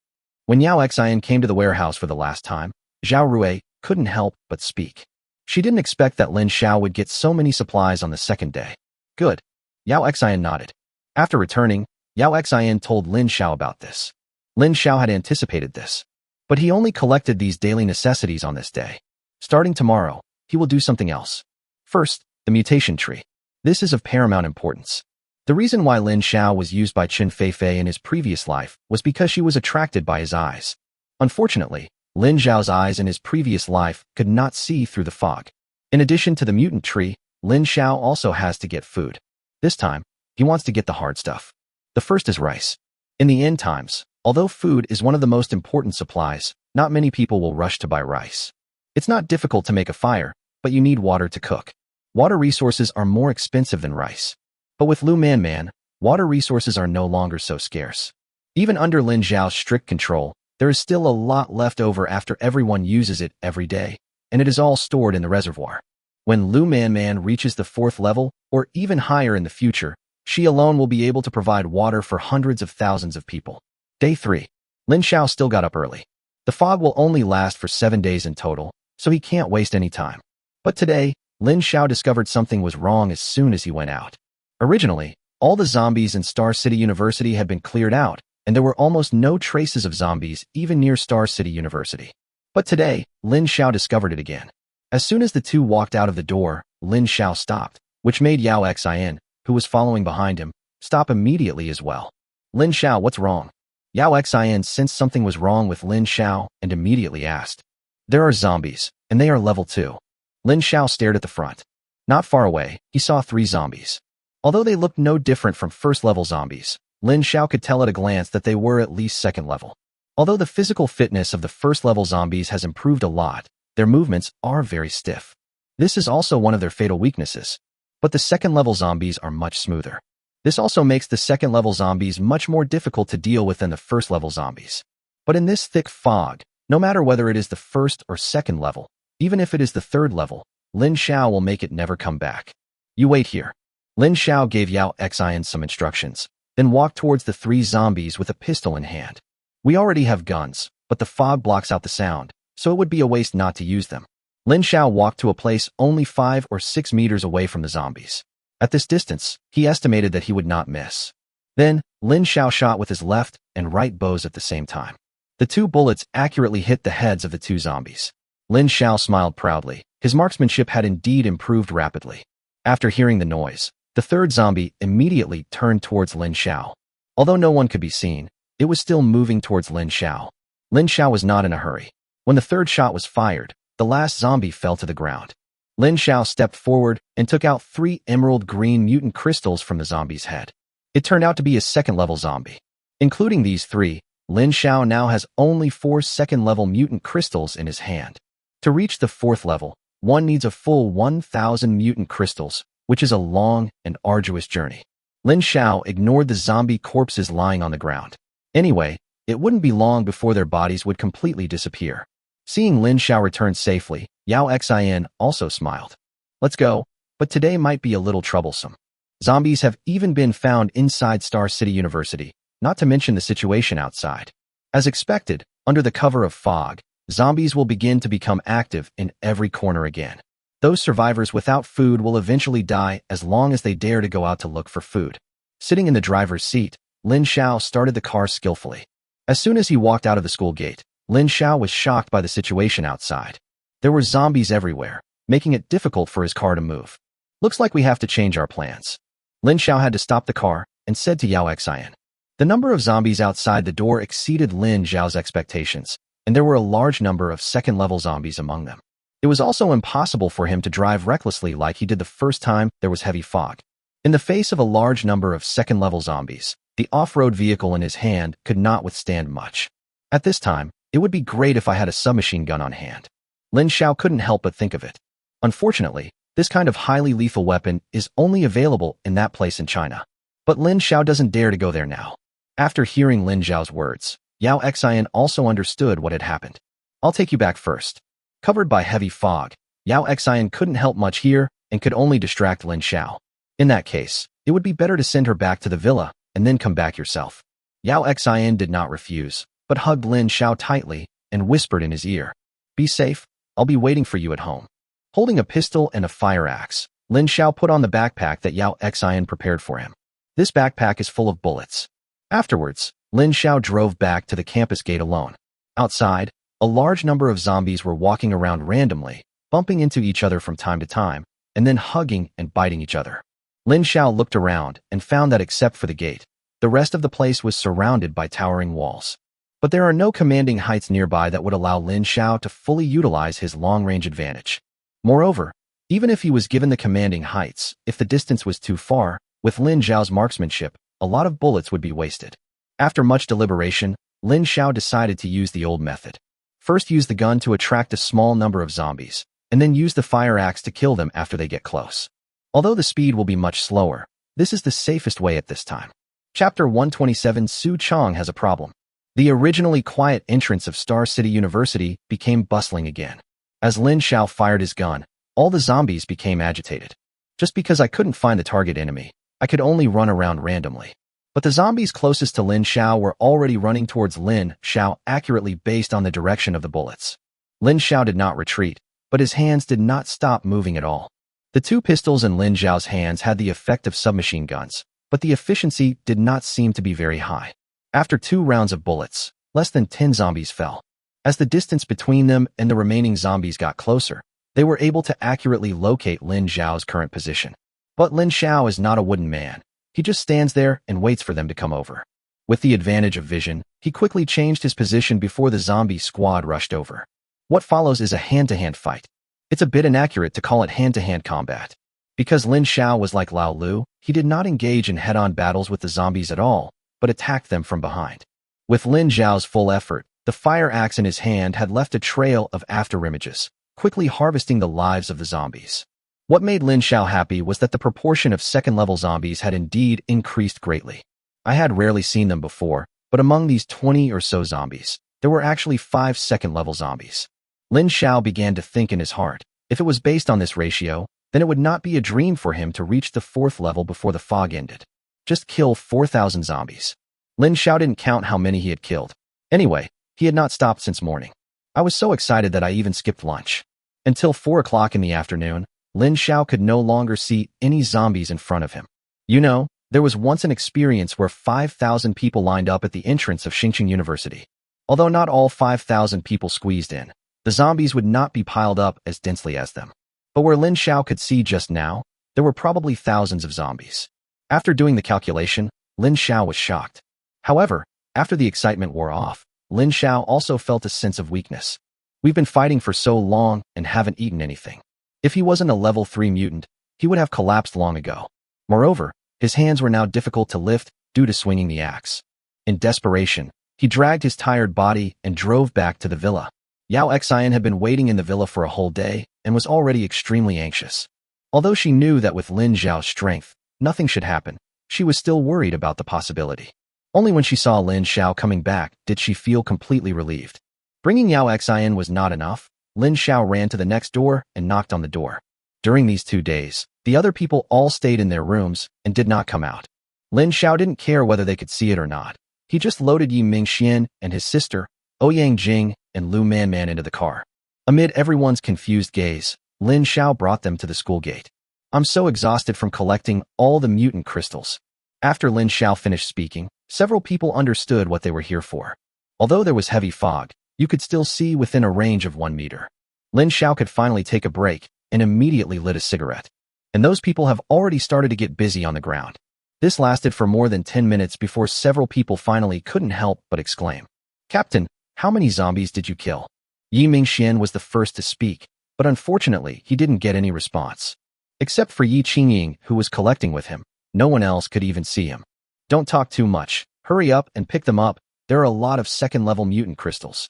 When Yao Xian came to the warehouse for the last time, Zhao Rui couldn't help but speak. She didn't expect that Lin Xiao would get so many supplies on the second day. Good. Yao Xian nodded. After returning, Yao Xian told Lin Xiao about this. Lin Xiao had anticipated this. But he only collected these daily necessities on this day. Starting tomorrow, he will do something else. First, the mutation tree. This is of paramount importance. The reason why Lin Xiao was used by Qin Feifei in his previous life was because she was attracted by his eyes. Unfortunately, Lin Xiao's eyes in his previous life could not see through the fog. In addition to the mutant tree, Lin Xiao also has to get food. This time, he wants to get the hard stuff. The first is rice. In the end times, although food is one of the most important supplies, not many people will rush to buy rice. It's not difficult to make a fire, but you need water to cook. Water resources are more expensive than rice. But with Lu Man, water resources are no longer so scarce. Even under Lin Xiao's strict control, there is still a lot left over after everyone uses it every day, and it is all stored in the reservoir. When Lu Man reaches the 4th level, or even higher in the future, she alone will be able to provide water for hundreds of thousands of people. Day 3. Lin Xiao still got up early. The fog will only last for 7 days in total, so he can't waste any time. But today, Lin Xiao discovered something was wrong as soon as he went out. Originally, all the zombies in Star City University had been cleared out, and there were almost no traces of zombies even near Star City University. But today, Lin Xiao discovered it again. As soon as the two walked out of the door, Lin Xiao stopped, which made Yao Xian, who was following behind him, stop immediately as well. Lin Xiao, what's wrong? Yao Xian sensed something was wrong with Lin Xiao and immediately asked. There are zombies, and they are level 2. Lin Xiao stared at the front. Not far away, he saw 3 zombies. Although they looked no different from first-level zombies, Lin Xiao could tell at a glance that they were at least second level. Although the physical fitness of the first-level zombies has improved a lot, their movements are very stiff. This is also one of their fatal weaknesses. But the second-level zombies are much smoother. This also makes the second-level zombies much more difficult to deal with than the first-level zombies. But in this thick fog, no matter whether it is the first or second level, even if it is the third level, Lin Xiao will make it never come back. You wait here. Lin Xiao gave Yao Xian some instructions, then walked towards the 3 zombies with a pistol in hand. We already have guns, but the fog blocks out the sound, so it would be a waste not to use them. Lin Xiao walked to a place only 5 or 6 meters away from the zombies. At this distance, he estimated that he would not miss. Then, Lin Xiao shot with his left and right bows at the same time. The 2 bullets accurately hit the heads of the 2 zombies. Lin Xiao smiled proudly. His marksmanship had indeed improved rapidly. After hearing the noise, the 3rd zombie immediately turned towards Lin Xiao. Although no one could be seen, it was still moving towards Lin Xiao. Lin Xiao was not in a hurry. When the 3rd shot was fired, the last zombie fell to the ground. Lin Xiao stepped forward and took out 3 emerald green mutant crystals from the zombie's head. It turned out to be a second-level zombie. Including these 3, Lin Xiao now has only 4 second-level mutant crystals in his hand. To reach the 4th level, one needs a full 1,000 mutant crystals, which is a long and arduous journey. Lin Xiao ignored the zombie corpses lying on the ground. Anyway, it wouldn't be long before their bodies would completely disappear. Seeing Lin Xiao return safely, Yao Xin also smiled. Let's go, but today might be a little troublesome. Zombies have even been found inside Star City University, not to mention the situation outside. As expected, under the cover of fog, zombies will begin to become active in every corner again. Those survivors without food will eventually die as long as they dare to go out to look for food. Sitting in the driver's seat, Lin Xiao started the car skillfully. As soon as he walked out of the school gate, Lin Xiao was shocked by the situation outside. There were zombies everywhere, making it difficult for his car to move. Looks like we have to change our plans. Lin Xiao had to stop the car and said to Yao Xin. The number of zombies outside the door exceeded Lin Xiao's expectations, and there were a large number of second-level zombies among them. It was also impossible for him to drive recklessly like he did the first time there was heavy fog. In the face of a large number of second-level zombies, the off-road vehicle in his hand could not withstand much. At this time, it would be great if I had a submachine gun on hand. Lin Xiao couldn't help but think of it. Unfortunately, this kind of highly lethal weapon is only available in that place in China. But Lin Xiao doesn't dare to go there now. After hearing Lin Xiao's words, Yao Xin also understood what had happened. I'll take you back first. Covered by heavy fog, Yao Xin couldn't help much here and could only distract Lin Xiao. In that case, it would be better to send her back to the villa and then come back yourself. Yao Xin did not refuse, but hugged Lin Xiao tightly and whispered in his ear. Be safe, I'll be waiting for you at home. Holding a pistol and a fire axe, Lin Xiao put on the backpack that Yao Xin prepared for him. This backpack is full of bullets. Afterwards, Lin Xiao drove back to the campus gate alone. Outside, a large number of zombies were walking around randomly, bumping into each other from time to time, and then hugging and biting each other. Lin Xiao looked around and found that except for the gate, the rest of the place was surrounded by towering walls. But there are no commanding heights nearby that would allow Lin Xiao to fully utilize his long-range advantage. Moreover, even if he was given the commanding heights, if the distance was too far, with Lin Xiao's marksmanship, a lot of bullets would be wasted. After much deliberation, Lin Xiao decided to use the old method. First use the gun to attract a small number of zombies, and then use the fire axe to kill them after they get close. Although the speed will be much slower, this is the safest way at this time. Chapter 127 Su Chong has a problem. The originally quiet entrance of Star City University became bustling again. As Lin Xiao fired his gun, all the zombies became agitated. Just because I couldn't find the target enemy, I could only run around randomly. But the zombies closest to Lin Xiao were already running towards Lin Xiao accurately based on the direction of the bullets. Lin Xiao did not retreat, but his hands did not stop moving at all. The 2 pistols in Lin Xiao's hands had the effect of submachine guns, but the efficiency did not seem to be very high. After 2 rounds of bullets, less than 10 zombies fell. As the distance between them and the remaining zombies got closer, they were able to accurately locate Lin Xiao's current position. But Lin Xiao is not a wooden man. He just stands there and waits for them to come over. With the advantage of vision, he quickly changed his position before the zombie squad rushed over. What follows is a hand-to-hand fight. It's a bit inaccurate to call it hand-to-hand combat. Because Lin Xiao was like Lao Lu, he did not engage in head-on battles with the zombies at all, but attacked them from behind. With Lin Xiao's full effort, the fire axe in his hand had left a trail of after-images, quickly harvesting the lives of the zombies. What made Lin Xiao happy was that the proportion of second-level zombies had indeed increased greatly. I had rarely seen them before, but among these 20 or so zombies, there were actually 5 second-level zombies. Lin Xiao began to think in his heart, if it was based on this ratio, then it would not be a dream for him to reach the 4th level before the fog ended. Just kill 4,000 zombies. Lin Xiao didn't count how many he had killed. Anyway, he had not stopped since morning. I was so excited that I even skipped lunch. Until 4 o'clock in the afternoon, Lin Xiao could no longer see any zombies in front of him. You know, there was once an experience where 5,000 people lined up at the entrance of Xingqing University. Although not all 5,000 people squeezed in, the zombies would not be piled up as densely as them. But where Lin Xiao could see just now, there were probably thousands of zombies. After doing the calculation, Lin Xiao was shocked. However, after the excitement wore off, Lin Xiao also felt a sense of weakness. We've been fighting for so long and haven't eaten anything. If he wasn't a level 3 mutant, he would have collapsed long ago. Moreover, his hands were now difficult to lift due to swinging the axe. In desperation, he dragged his tired body and drove back to the villa. Yao Xian had been waiting in the villa for a whole day and was already extremely anxious. Although she knew that with Lin Xiao's strength, nothing should happen, she was still worried about the possibility. Only when she saw Lin Xiao coming back did she feel completely relieved. Bringing Yao Xian was not enough. Lin Xiao ran to the next door and knocked on the door. During these 2 days, the other people all stayed in their rooms and did not come out. Lin Xiao didn't care whether they could see it or not. He just loaded Yi Mingxian and his sister, Ouyang Jing, and Lu Manman into the car. Amid everyone's confused gaze, Lin Xiao brought them to the school gate. I'm so exhausted from collecting all the mutant crystals. After Lin Xiao finished speaking, several people understood what they were here for. Although there was heavy fog, you could still see within a range of 1 meter. Lin Xiao could finally take a break and immediately lit a cigarette. And those people have already started to get busy on the ground. This lasted for more than 10 minutes before several people finally couldn't help but exclaim, "Captain, how many zombies did you kill?" Yi Mingxian was the first to speak, but unfortunately he didn't get any response. Except for Yi Qingying, who was collecting with him, no one else could even see him. Don't talk too much, hurry up and pick them up, there are a lot of second-level mutant crystals.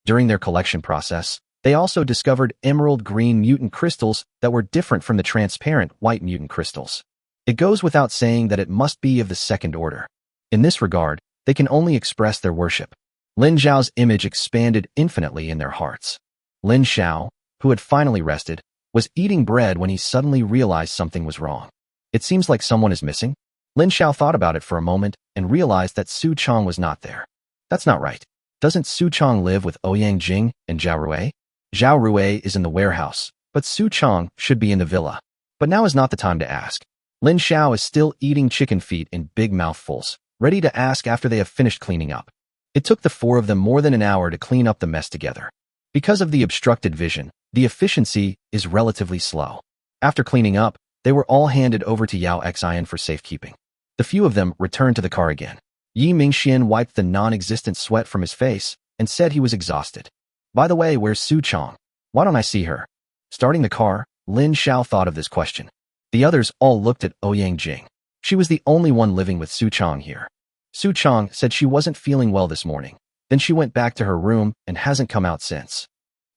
During their collection process, they also discovered emerald green mutant crystals that were different from the transparent white mutant crystals. It goes without saying that it must be of the second order. In this regard, they can only express their worship. Lin Xiao's image expanded infinitely in their hearts. Lin Xiao, who had finally rested, was eating bread when he suddenly realized something was wrong. It seems like someone is missing. Lin Xiao thought about it for a moment and realized that Su Chong was not there. That's not right. Doesn't Su Chong live with Ouyang Jing and Zhao Rui? Zhao Rui is in the warehouse, but Su Chong should be in the villa. But now is not the time to ask. Lin Xiao is still eating chicken feet in big mouthfuls, ready to ask after they have finished cleaning up. It took the 4 of them more than an hour to clean up the mess together. Because of the obstructed vision, the efficiency is relatively slow. After cleaning up, they were all handed over to Yao Xian for safekeeping. The few of them returned to the car again. Yi Mingxian wiped the non-existent sweat from his face and said he was exhausted. By the way, where's Su Chong? Why don't I see her? Starting the car, Lin Xiao thought of this question. The others all looked at Ouyang Jing. She was the only one living with Su Chong here. Su Chong said she wasn't feeling well this morning. Then she went back to her room and hasn't come out since.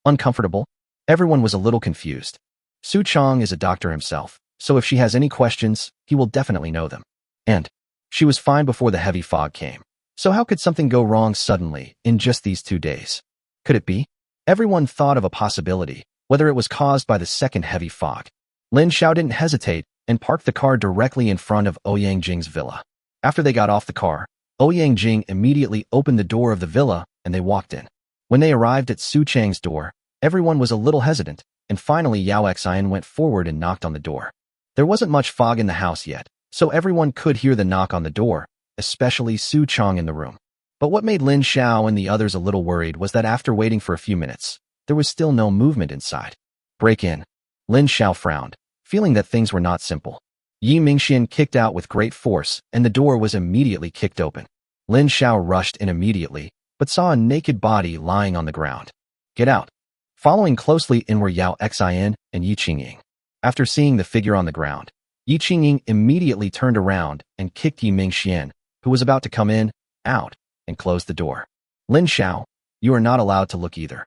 Uncomfortable? Everyone was a little confused. Su Chong is a doctor himself, so if she has any questions, he will definitely know them. And she was fine before the heavy fog came. So how could something go wrong suddenly in just these 2 days? Could it be? Everyone thought of a possibility, whether it was caused by the second heavy fog. Lin Xiao didn't hesitate and parked the car directly in front of Ouyang Jing's villa. After they got off the car, Ouyang Jing immediately opened the door of the villa and they walked in. When they arrived at Su Chang's door, everyone was a little hesitant, and finally Yao Xian went forward and knocked on the door. There wasn't much fog in the house yet, so everyone could hear the knock on the door, especially Su Chong in the room. But what made Lin Xiao and the others a little worried was that after waiting for a few minutes, there was still no movement inside. Break in. Lin Xiao frowned, feeling that things were not simple. Yi Mingxian kicked out with great force, and the door was immediately kicked open. Lin Xiao rushed in immediately, but saw a naked body lying on the ground. Get out. Following closely in were Yao Xian and Yi Qingying. After seeing the figure on the ground, Yi Qingying immediately turned around and kicked Yi Mingxian, who was about to come in, out, and closed the door. Lin Xiao, you are not allowed to look either.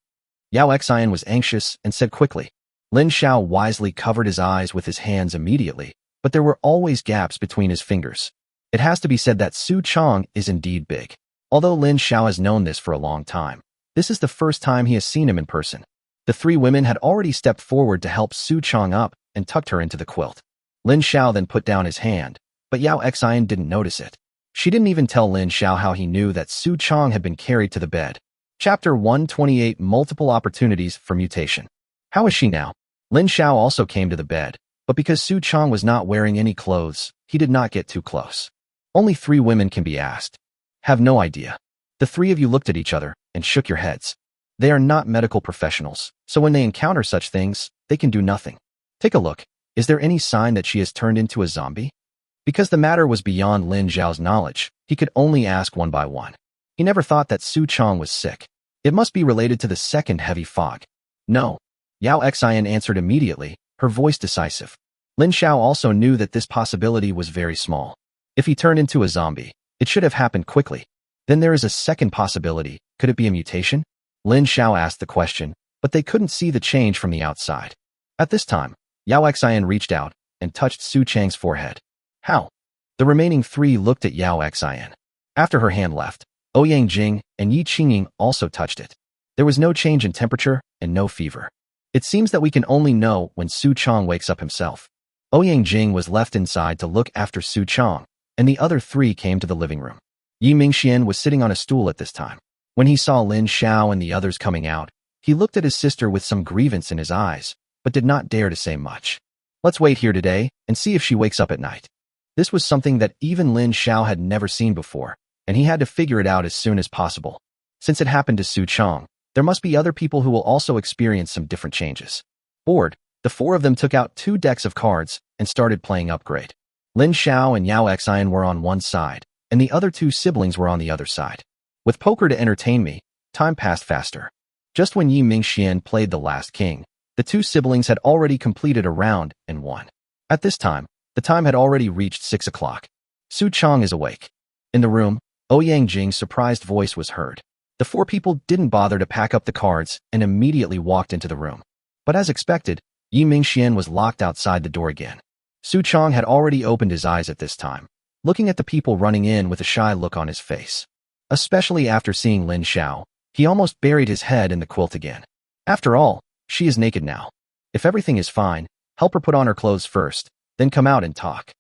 Yao Xian was anxious and said quickly. Lin Xiao wisely covered his eyes with his hands immediately, but there were always gaps between his fingers. It has to be said that Su Chong is indeed big. Although Lin Xiao has known this for a long time, this is the first time he has seen him in person. The 3 women had already stepped forward to help Su Chong up and tucked her into the quilt. Lin Xiao then put down his hand, but Yao Xian didn't notice it. She didn't even tell Lin Xiao how he knew that Su Chong had been carried to the bed. Chapter 128 Multiple Opportunities for Mutation. How is she now? Lin Xiao also came to the bed, but because Su Chong was not wearing any clothes, he did not get too close. Only 3 women can be asked. Have no idea. The 3 of you looked at each other and shook your heads. They are not medical professionals, so when they encounter such things, they can do nothing. Take a look. Is there any sign that she has turned into a zombie? Because the matter was beyond Lin Xiao's knowledge, he could only ask one by one. He never thought that Su Chong was sick. It must be related to the second heavy fog. No. Yao Xian answered immediately, her voice decisive. Lin Xiao also knew that this possibility was very small. If he turned into a zombie, it should have happened quickly. Then there is a second possibility. Could it be a mutation? Lin Xiao asked the question, but they couldn't see the change from the outside. At this time, Yao Xian reached out and touched Su Chang's forehead. How? The remaining three looked at Yao Xian. After her hand left, Ouyang Jing and Yi Qingying also touched it. There was no change in temperature and no fever. It seems that we can only know when Su Chang wakes up himself. Ouyang Jing was left inside to look after Su Chang, and the other three came to the living room. Yi Mingxian was sitting on a stool at this time. When he saw Lin Xiao and the others coming out, he looked at his sister with some grievance in his eyes, but did not dare to say much. Let's wait here today and see if she wakes up at night. This was something that even Lin Xiao had never seen before, and he had to figure it out as soon as possible. Since it happened to Su Chang, there must be other people who will also experience some different changes. Bored, the four of them took out 2 decks of cards and started playing Upgrade. Lin Xiao and Yao Xian were on one side, and the other 2 siblings were on the other side. With poker to entertain me, time passed faster. Just when Yi Mingxian played the last king, the 2 siblings had already completed a round and won. At this time, the time had already reached 6 o'clock. Su Chang is awake. In the room, Ouyang Jing's surprised voice was heard. The 4 people didn't bother to pack up the cards and immediately walked into the room. But as expected, Yi Mingxian was locked outside the door again. Su Chang had already opened his eyes at this time, looking at the people running in with a shy look on his face. Especially after seeing Lin Xiao, he almost buried his head in the quilt again. After all, she is naked now. If everything is fine, help her put on her clothes first, then come out and talk.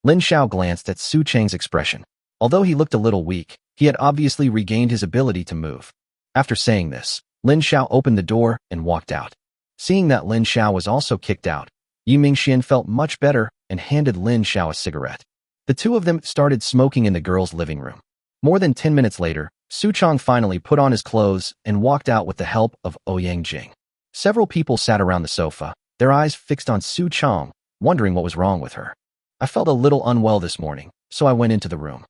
Lin Xiao glanced at Su Chang's expression. Although he looked a little weak, he had obviously regained his ability to move. After saying this, Lin Xiao opened the door and walked out. Seeing that Lin Xiao was also kicked out, Yi Mingxian felt much better and handed Lin Xiao a cigarette. The 2 of them started smoking in the girls' living room. More than 10 minutes later, Su Chang finally put on his clothes and walked out with the help of Ouyang Jing. Several people sat around the sofa, their eyes fixed on Su Chang, wondering what was wrong with her. I felt a little unwell this morning, so I went into the room.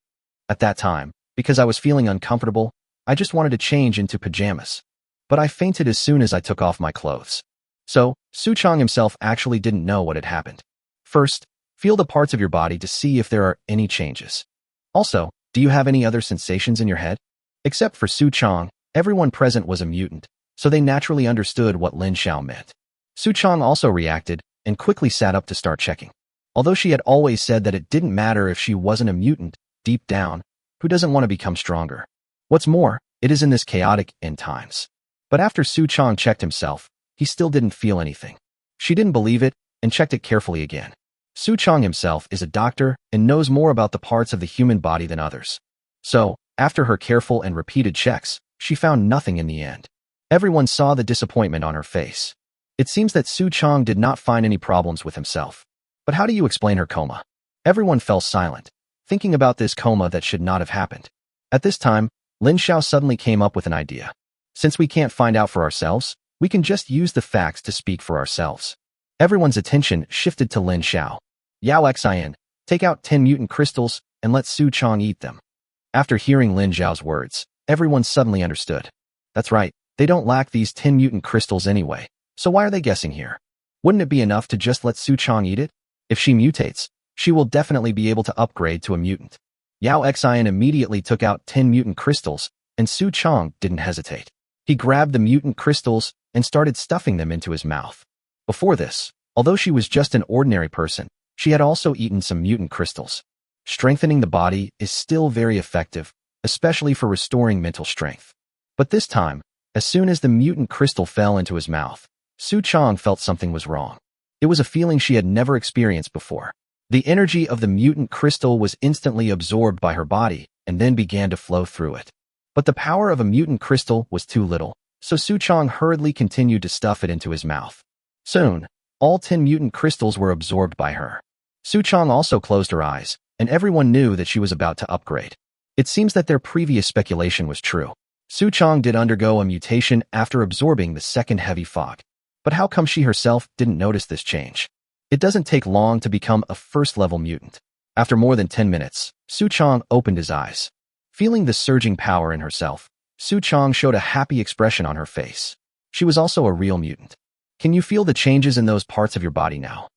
At that time, because I was feeling uncomfortable, I just wanted to change into pajamas. But I fainted as soon as I took off my clothes. So, Su Chang himself actually didn't know what had happened. First, feel the parts of your body to see if there are any changes. Also, do you have any other sensations in your head? Except for Su Chang, everyone present was a mutant, so they naturally understood what Lin Xiao meant. Su Chang also reacted and quickly sat up to start checking. Although she had always said that it didn't matter if she wasn't a mutant, deep down, who doesn't want to become stronger? What's more, it is in this chaotic end times. But after Su Chang checked himself, he still didn't feel anything. She didn't believe it and checked it carefully again. Su Chang himself is a doctor and knows more about the parts of the human body than others. So, after her careful and repeated checks, she found nothing in the end. Everyone saw the disappointment on her face. It seems that Su Chang did not find any problems with himself. But how do you explain her coma? Everyone fell silent, thinking about this coma that should not have happened. At this time, Lin Xiao suddenly came up with an idea. Since we can't find out for ourselves, we can just use the facts to speak for ourselves. Everyone's attention shifted to Lin Xiao. Yao Xian, take out 10 mutant crystals and let Su Chang eat them. After hearing Lin Xiao's words, everyone suddenly understood. That's right, they don't lack these 10 mutant crystals anyway, so why are they guessing here? Wouldn't it be enough to just let Su Chang eat it? If she mutates, she will definitely be able to upgrade to a mutant. Yao Xian immediately took out 10 mutant crystals, and Su Chang didn't hesitate. He grabbed the mutant crystals and started stuffing them into his mouth. Before this, although she was just an ordinary person, she had also eaten some mutant crystals. Strengthening the body is still very effective, especially for restoring mental strength. But this time, as soon as the mutant crystal fell into his mouth, Su Chang felt something was wrong. It was a feeling she had never experienced before. The energy of the mutant crystal was instantly absorbed by her body and then began to flow through it. But the power of a mutant crystal was too little, so Su Chang hurriedly continued to stuff it into his mouth. Soon, all 10 mutant crystals were absorbed by her. Su Chang also closed her eyes, and everyone knew that she was about to upgrade. It seems that their previous speculation was true. Su Chang did undergo a mutation after absorbing the second heavy fog. But how come she herself didn't notice this change? It doesn't take long to become a first-level mutant. After more than 10 minutes, Su Chang opened his eyes. Feeling the surging power in herself, Su Chang showed a happy expression on her face. She was also a real mutant. Can you feel the changes in those parts of your body now?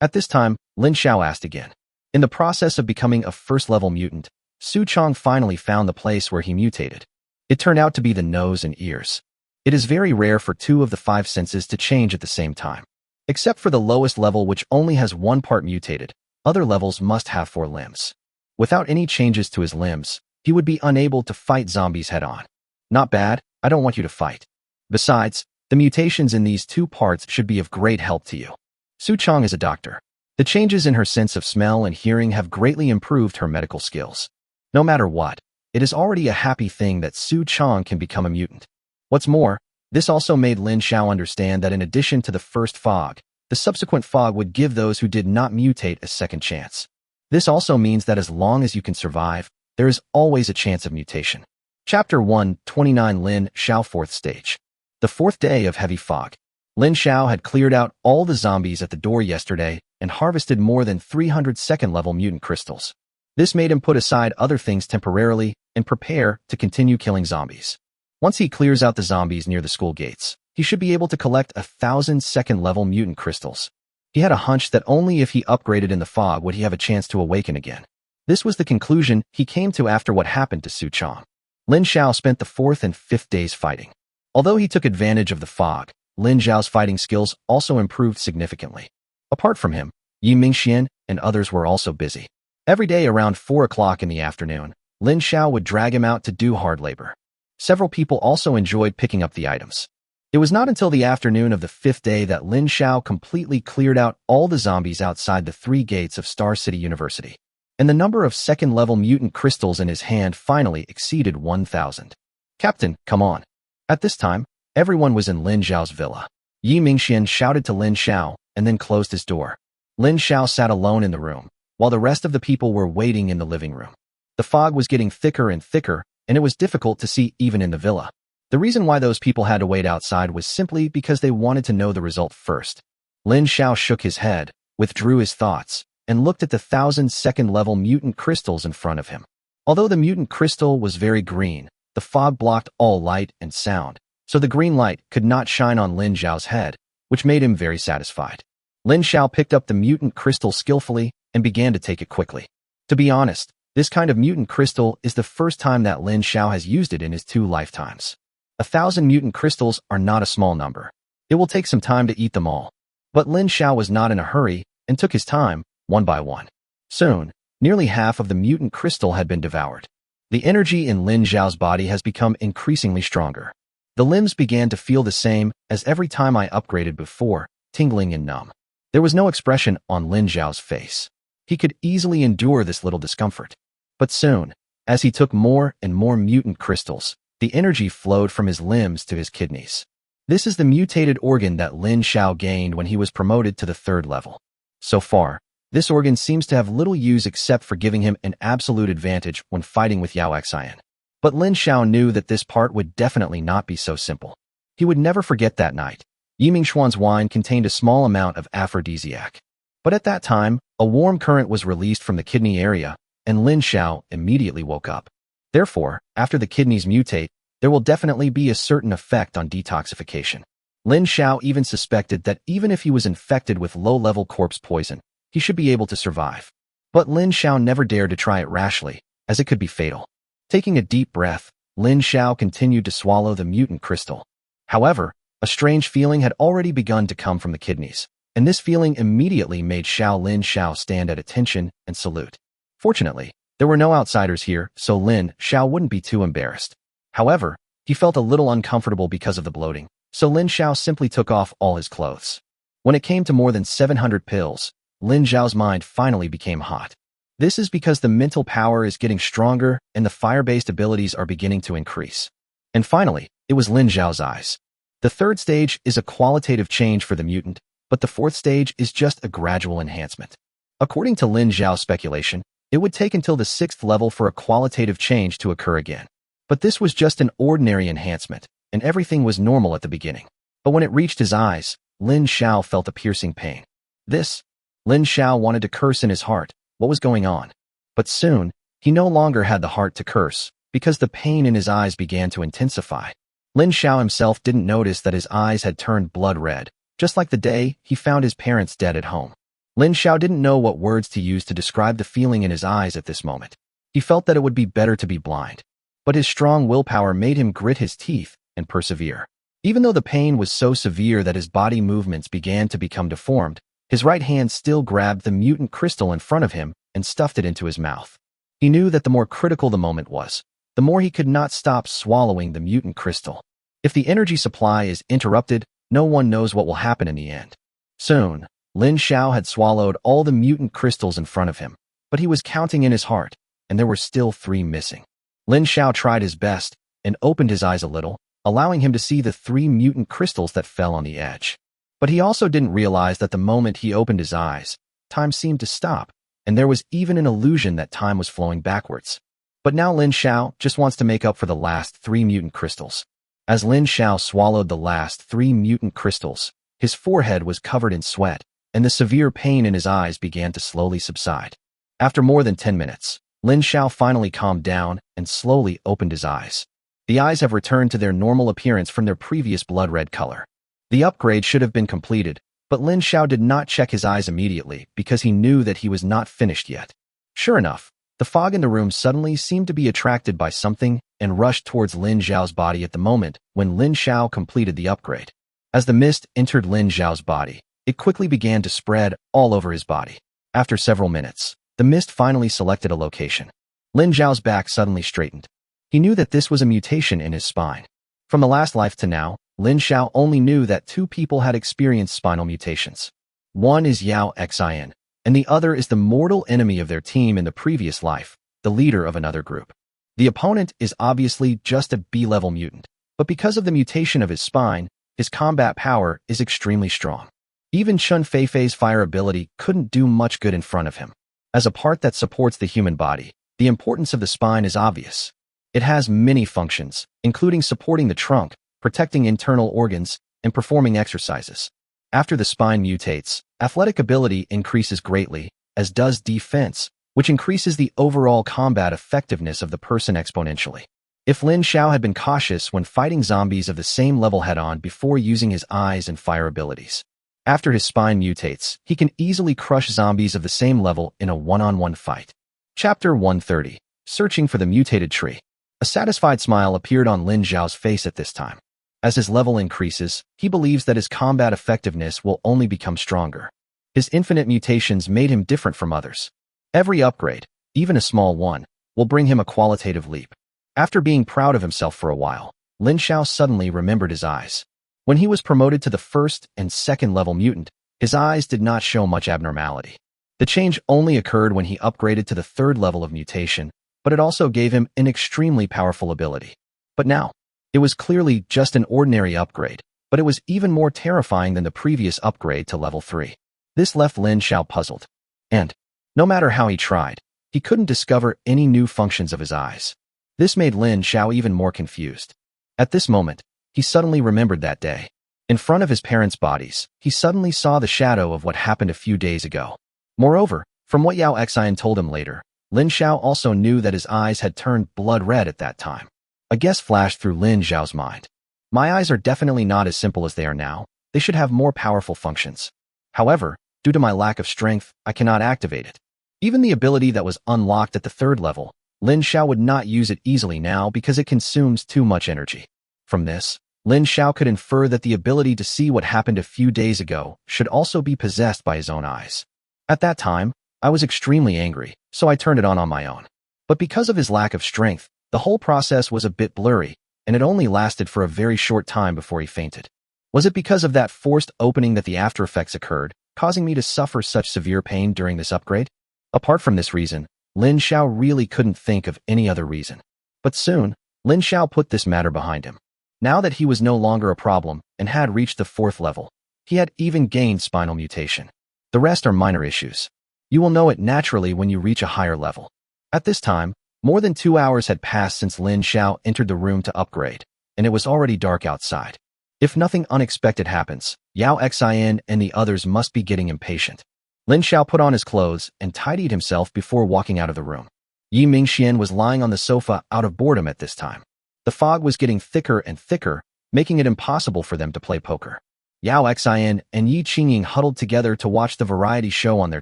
At this time, Lin Xiao asked again. In the process of becoming a first-level mutant, Su Chong finally found the place where he mutated. It turned out to be the nose and ears. It is very rare for 2 of the 5 senses to change at the same time. Except for the lowest level, which only has 1 part mutated, other levels must have 4 limbs. Without any changes to his limbs, he would be unable to fight zombies head-on. Not bad, I don't want you to fight. Besides, the mutations in these 2 parts should be of great help to you. Su Chong is a doctor. The changes in her sense of smell and hearing have greatly improved her medical skills. No matter what, it is already a happy thing that Su Chong can become a mutant. What's more, this also made Lin Xiao understand that in addition to the first fog, the subsequent fog would give those who did not mutate a second chance. This also means that as long as you can survive, there is always a chance of mutation. Chapter 129 Lin Xiao 4th Stage. The 4th day of heavy fog. Lin Xiao had cleared out all the zombies at the door yesterday and harvested more than 300 second-level mutant crystals. This made him put aside other things temporarily and prepare to continue killing zombies. Once he clears out the zombies near the school gates, he should be able to collect 1,000 second-level mutant crystals. He had a hunch that only if he upgraded in the fog would he have a chance to awaken again. This was the conclusion he came to after what happened to Su Chong. Lin Xiao spent the 4th and 5th days fighting. Although he took advantage of the fog, Lin Xiao's fighting skills also improved significantly. Apart from him, Yi Mingxian and others were also busy. Every day around 4 o'clock in the afternoon, Lin Xiao would drag him out to do hard labor. Several people also enjoyed picking up the items. It was not until the afternoon of the 5th day that Lin Xiao completely cleared out all the zombies outside the 3 gates of Star City University, and the number of second-level mutant crystals in his hand finally exceeded 1,000. Captain, come on. At this time, everyone was in Lin Xiao's villa. Yi Mingxian shouted to Lin Xiao and then closed his door. Lin Xiao sat alone in the room, while the rest of the people were waiting in the living room. The fog was getting thicker and thicker, and it was difficult to see even in the villa. The reason why those people had to wait outside was simply because they wanted to know the result first. Lin Xiao shook his head, withdrew his thoughts, and looked at the 1,000 second-level mutant crystals in front of him. Although the mutant crystal was very green, the fog blocked all light and sound, so the green light could not shine on Lin Xiao's head, which made him very satisfied. Lin Xiao picked up the mutant crystal skillfully and began to take it quickly. To be honest, this kind of mutant crystal is the first time that Lin Xiao has used it in his 2 lifetimes. 1,000 mutant crystals are not a small number. It will take some time to eat them all. But Lin Xiao was not in a hurry and took his time, one by one. Soon, nearly half of the mutant crystal had been devoured. The energy in Lin Xiao's body has become increasingly stronger. The limbs began to feel the same as every time I upgraded before, tingling and numb. There was no expression on Lin Xiao's face. He could easily endure this little discomfort. But soon, as he took more and more mutant crystals, the energy flowed from his limbs to his kidneys. This is the mutated organ that Lin Xiao gained when he was promoted to the 3rd level. So far, this organ seems to have little use except for giving him an absolute advantage when fighting with Yao Xian. But Lin Xiao knew that this part would definitely not be so simple. He would never forget that night. Yi Mingxuan's wine contained a small amount of aphrodisiac. But at that time, a warm current was released from the kidney area, and Lin Xiao immediately woke up. Therefore, after the kidneys mutate, there will definitely be a certain effect on detoxification. Lin Xiao even suspected that even if he was infected with low-level corpse poison, he should be able to survive. But Lin Xiao never dared to try it rashly, as it could be fatal. Taking a deep breath, Lin Xiao continued to swallow the mutant crystal. However, a strange feeling had already begun to come from the kidneys, and this feeling immediately made Lin Xiao stand at attention and salute. Fortunately, there were no outsiders here, so Lin Xiao wouldn't be too embarrassed. However, he felt a little uncomfortable because of the bloating, so Lin Xiao simply took off all his clothes. When it came to more than 700 pills, Lin Xiao's mind finally became hot. This is because the mental power is getting stronger and the fire-based abilities are beginning to increase. And finally, it was Lin Xiao's eyes. The 3rd stage is a qualitative change for the mutant, but the 4th stage is just a gradual enhancement. According to Lin Xiao's speculation, it would take until the 6th level for a qualitative change to occur again. But this was just an ordinary enhancement, and everything was normal at the beginning. But when it reached his eyes, Lin Xiao felt a piercing pain. Lin Xiao wanted to curse in his heart. What was going on? But soon, he no longer had the heart to curse, because the pain in his eyes began to intensify. Lin Xiao himself didn't notice that his eyes had turned blood red, just like the day he found his parents dead at home. Lin Xiao didn't know what words to use to describe the feeling in his eyes at this moment. He felt that it would be better to be blind. But his strong willpower made him grit his teeth and persevere. Even though the pain was so severe that his body movements began to become deformed, his right hand still grabbed the mutant crystal in front of him and stuffed it into his mouth. He knew that the more critical the moment was, the more he could not stop swallowing the mutant crystal. If the energy supply is interrupted, no one knows what will happen in the end. Soon, Lin Xiao had swallowed all the mutant crystals in front of him, but he was counting in his heart, and there were still 3 missing. Lin Xiao tried his best and opened his eyes a little, allowing him to see the 3 mutant crystals that fell on the edge. But he also didn't realize that the moment he opened his eyes, time seemed to stop, and there was even an illusion that time was flowing backwards. But now Lin Xiao just wants to make up for the last 3 mutant crystals. As Lin Xiao swallowed the last 3 mutant crystals, his forehead was covered in sweat, and the severe pain in his eyes began to slowly subside. After more than 10 minutes, Lin Xiao finally calmed down and slowly opened his eyes. The eyes have returned to their normal appearance from their previous blood-red color. The upgrade should have been completed, but Lin Xiao did not check his eyes immediately because he knew that he was not finished yet. Sure enough, the fog in the room suddenly seemed to be attracted by something and rushed towards Lin Xiao's body at the moment when Lin Xiao completed the upgrade. As the mist entered Lin Xiao's body, it quickly began to spread all over his body. After several minutes, the mist finally selected a location. Lin Xiao's back suddenly straightened. He knew that this was a mutation in his spine. From the last life to now, Lin Xiao only knew that 2 people had experienced spinal mutations. One is Yao Xin, and the other is the mortal enemy of their team in the previous life, the leader of another group. The opponent is obviously just a B-level mutant, but because of the mutation of his spine, his combat power is extremely strong. Even Chun Feifei's fire ability couldn't do much good in front of him. As a part that supports the human body, the importance of the spine is obvious. It has many functions, including supporting the trunk, protecting internal organs, and performing exercises. After the spine mutates, athletic ability increases greatly, as does defense, which increases the overall combat effectiveness of the person exponentially. If Lin Xiao had been cautious when fighting zombies of the same level head-on before using his eyes and fire abilities, after his spine mutates, he can easily crush zombies of the same level in a one-on-one fight. Chapter 130. Searching for the Mutated Tree. A satisfied smile appeared on Lin Xiao's face at this time. As his level increases, he believes that his combat effectiveness will only become stronger. His infinite mutations made him different from others. Every upgrade, even a small one, will bring him a qualitative leap. After being proud of himself for a while, Lin Xiao suddenly remembered his eyes. When he was promoted to the 1st and 2nd level mutant, his eyes did not show much abnormality. The change only occurred when he upgraded to the 3rd level of mutation, but it also gave him an extremely powerful ability. But now, it was clearly just an ordinary upgrade, but it was even more terrifying than the previous upgrade to level 3. This left Lin Xiao puzzled. And, no matter how he tried, he couldn't discover any new functions of his eyes. This made Lin Xiao even more confused. At this moment, he suddenly remembered that day. In front of his parents' bodies, he suddenly saw the shadow of what happened a few days ago. Moreover, from what Yao Xin told him later, Lin Xiao also knew that his eyes had turned blood red at that time. A guess flashed through Lin Xiao's mind. My eyes are definitely not as simple as they are now. They should have more powerful functions. However, due to my lack of strength, I cannot activate it. Even the ability that was unlocked at the 3rd level, Lin Xiao would not use it easily now because it consumes too much energy. From this, Lin Xiao could infer that the ability to see what happened a few days ago should also be possessed by his own eyes. At that time, I was extremely angry, so I turned it on my own. But because of his lack of strength, the whole process was a bit blurry, and it only lasted for a very short time before he fainted. Was it because of that forced opening that the after effects occurred, causing me to suffer such severe pain during this upgrade? Apart from this reason, Lin Xiao really couldn't think of any other reason. But soon, Lin Xiao put this matter behind him. Now that he was no longer a problem and had reached the 4th level, he had even gained spinal mutation. The rest are minor issues. You will know it naturally when you reach a higher level. At this time, more than 2 hours had passed since Lin Xiao entered the room to upgrade, and it was already dark outside. If nothing unexpected happens, Yao Xin and the others must be getting impatient. Lin Xiao put on his clothes and tidied himself before walking out of the room. Yi Mingxian was lying on the sofa out of boredom at this time. The fog was getting thicker and thicker, making it impossible for them to play poker. Yao Xian and Yi Qingying huddled together to watch the variety show on their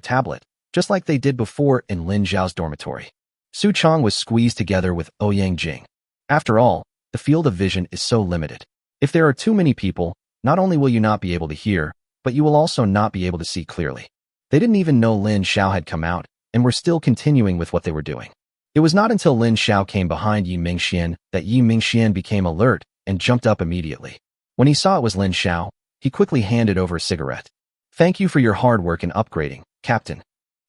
tablet, just like they did before in Lin Xiao's dormitory. Su Chong was squeezed together with Ouyang Jing. After all, the field of vision is so limited. If there are too many people, not only will you not be able to hear, but you will also not be able to see clearly. They didn't even know Lin Xiao had come out, and were still continuing with what they were doing. It was not until Lin Xiao came behind Yi Mingxian that Yi Mingxian became alert and jumped up immediately. When he saw it was Lin Xiao, he quickly handed over a cigarette. "Thank you for your hard work in upgrading, Captain."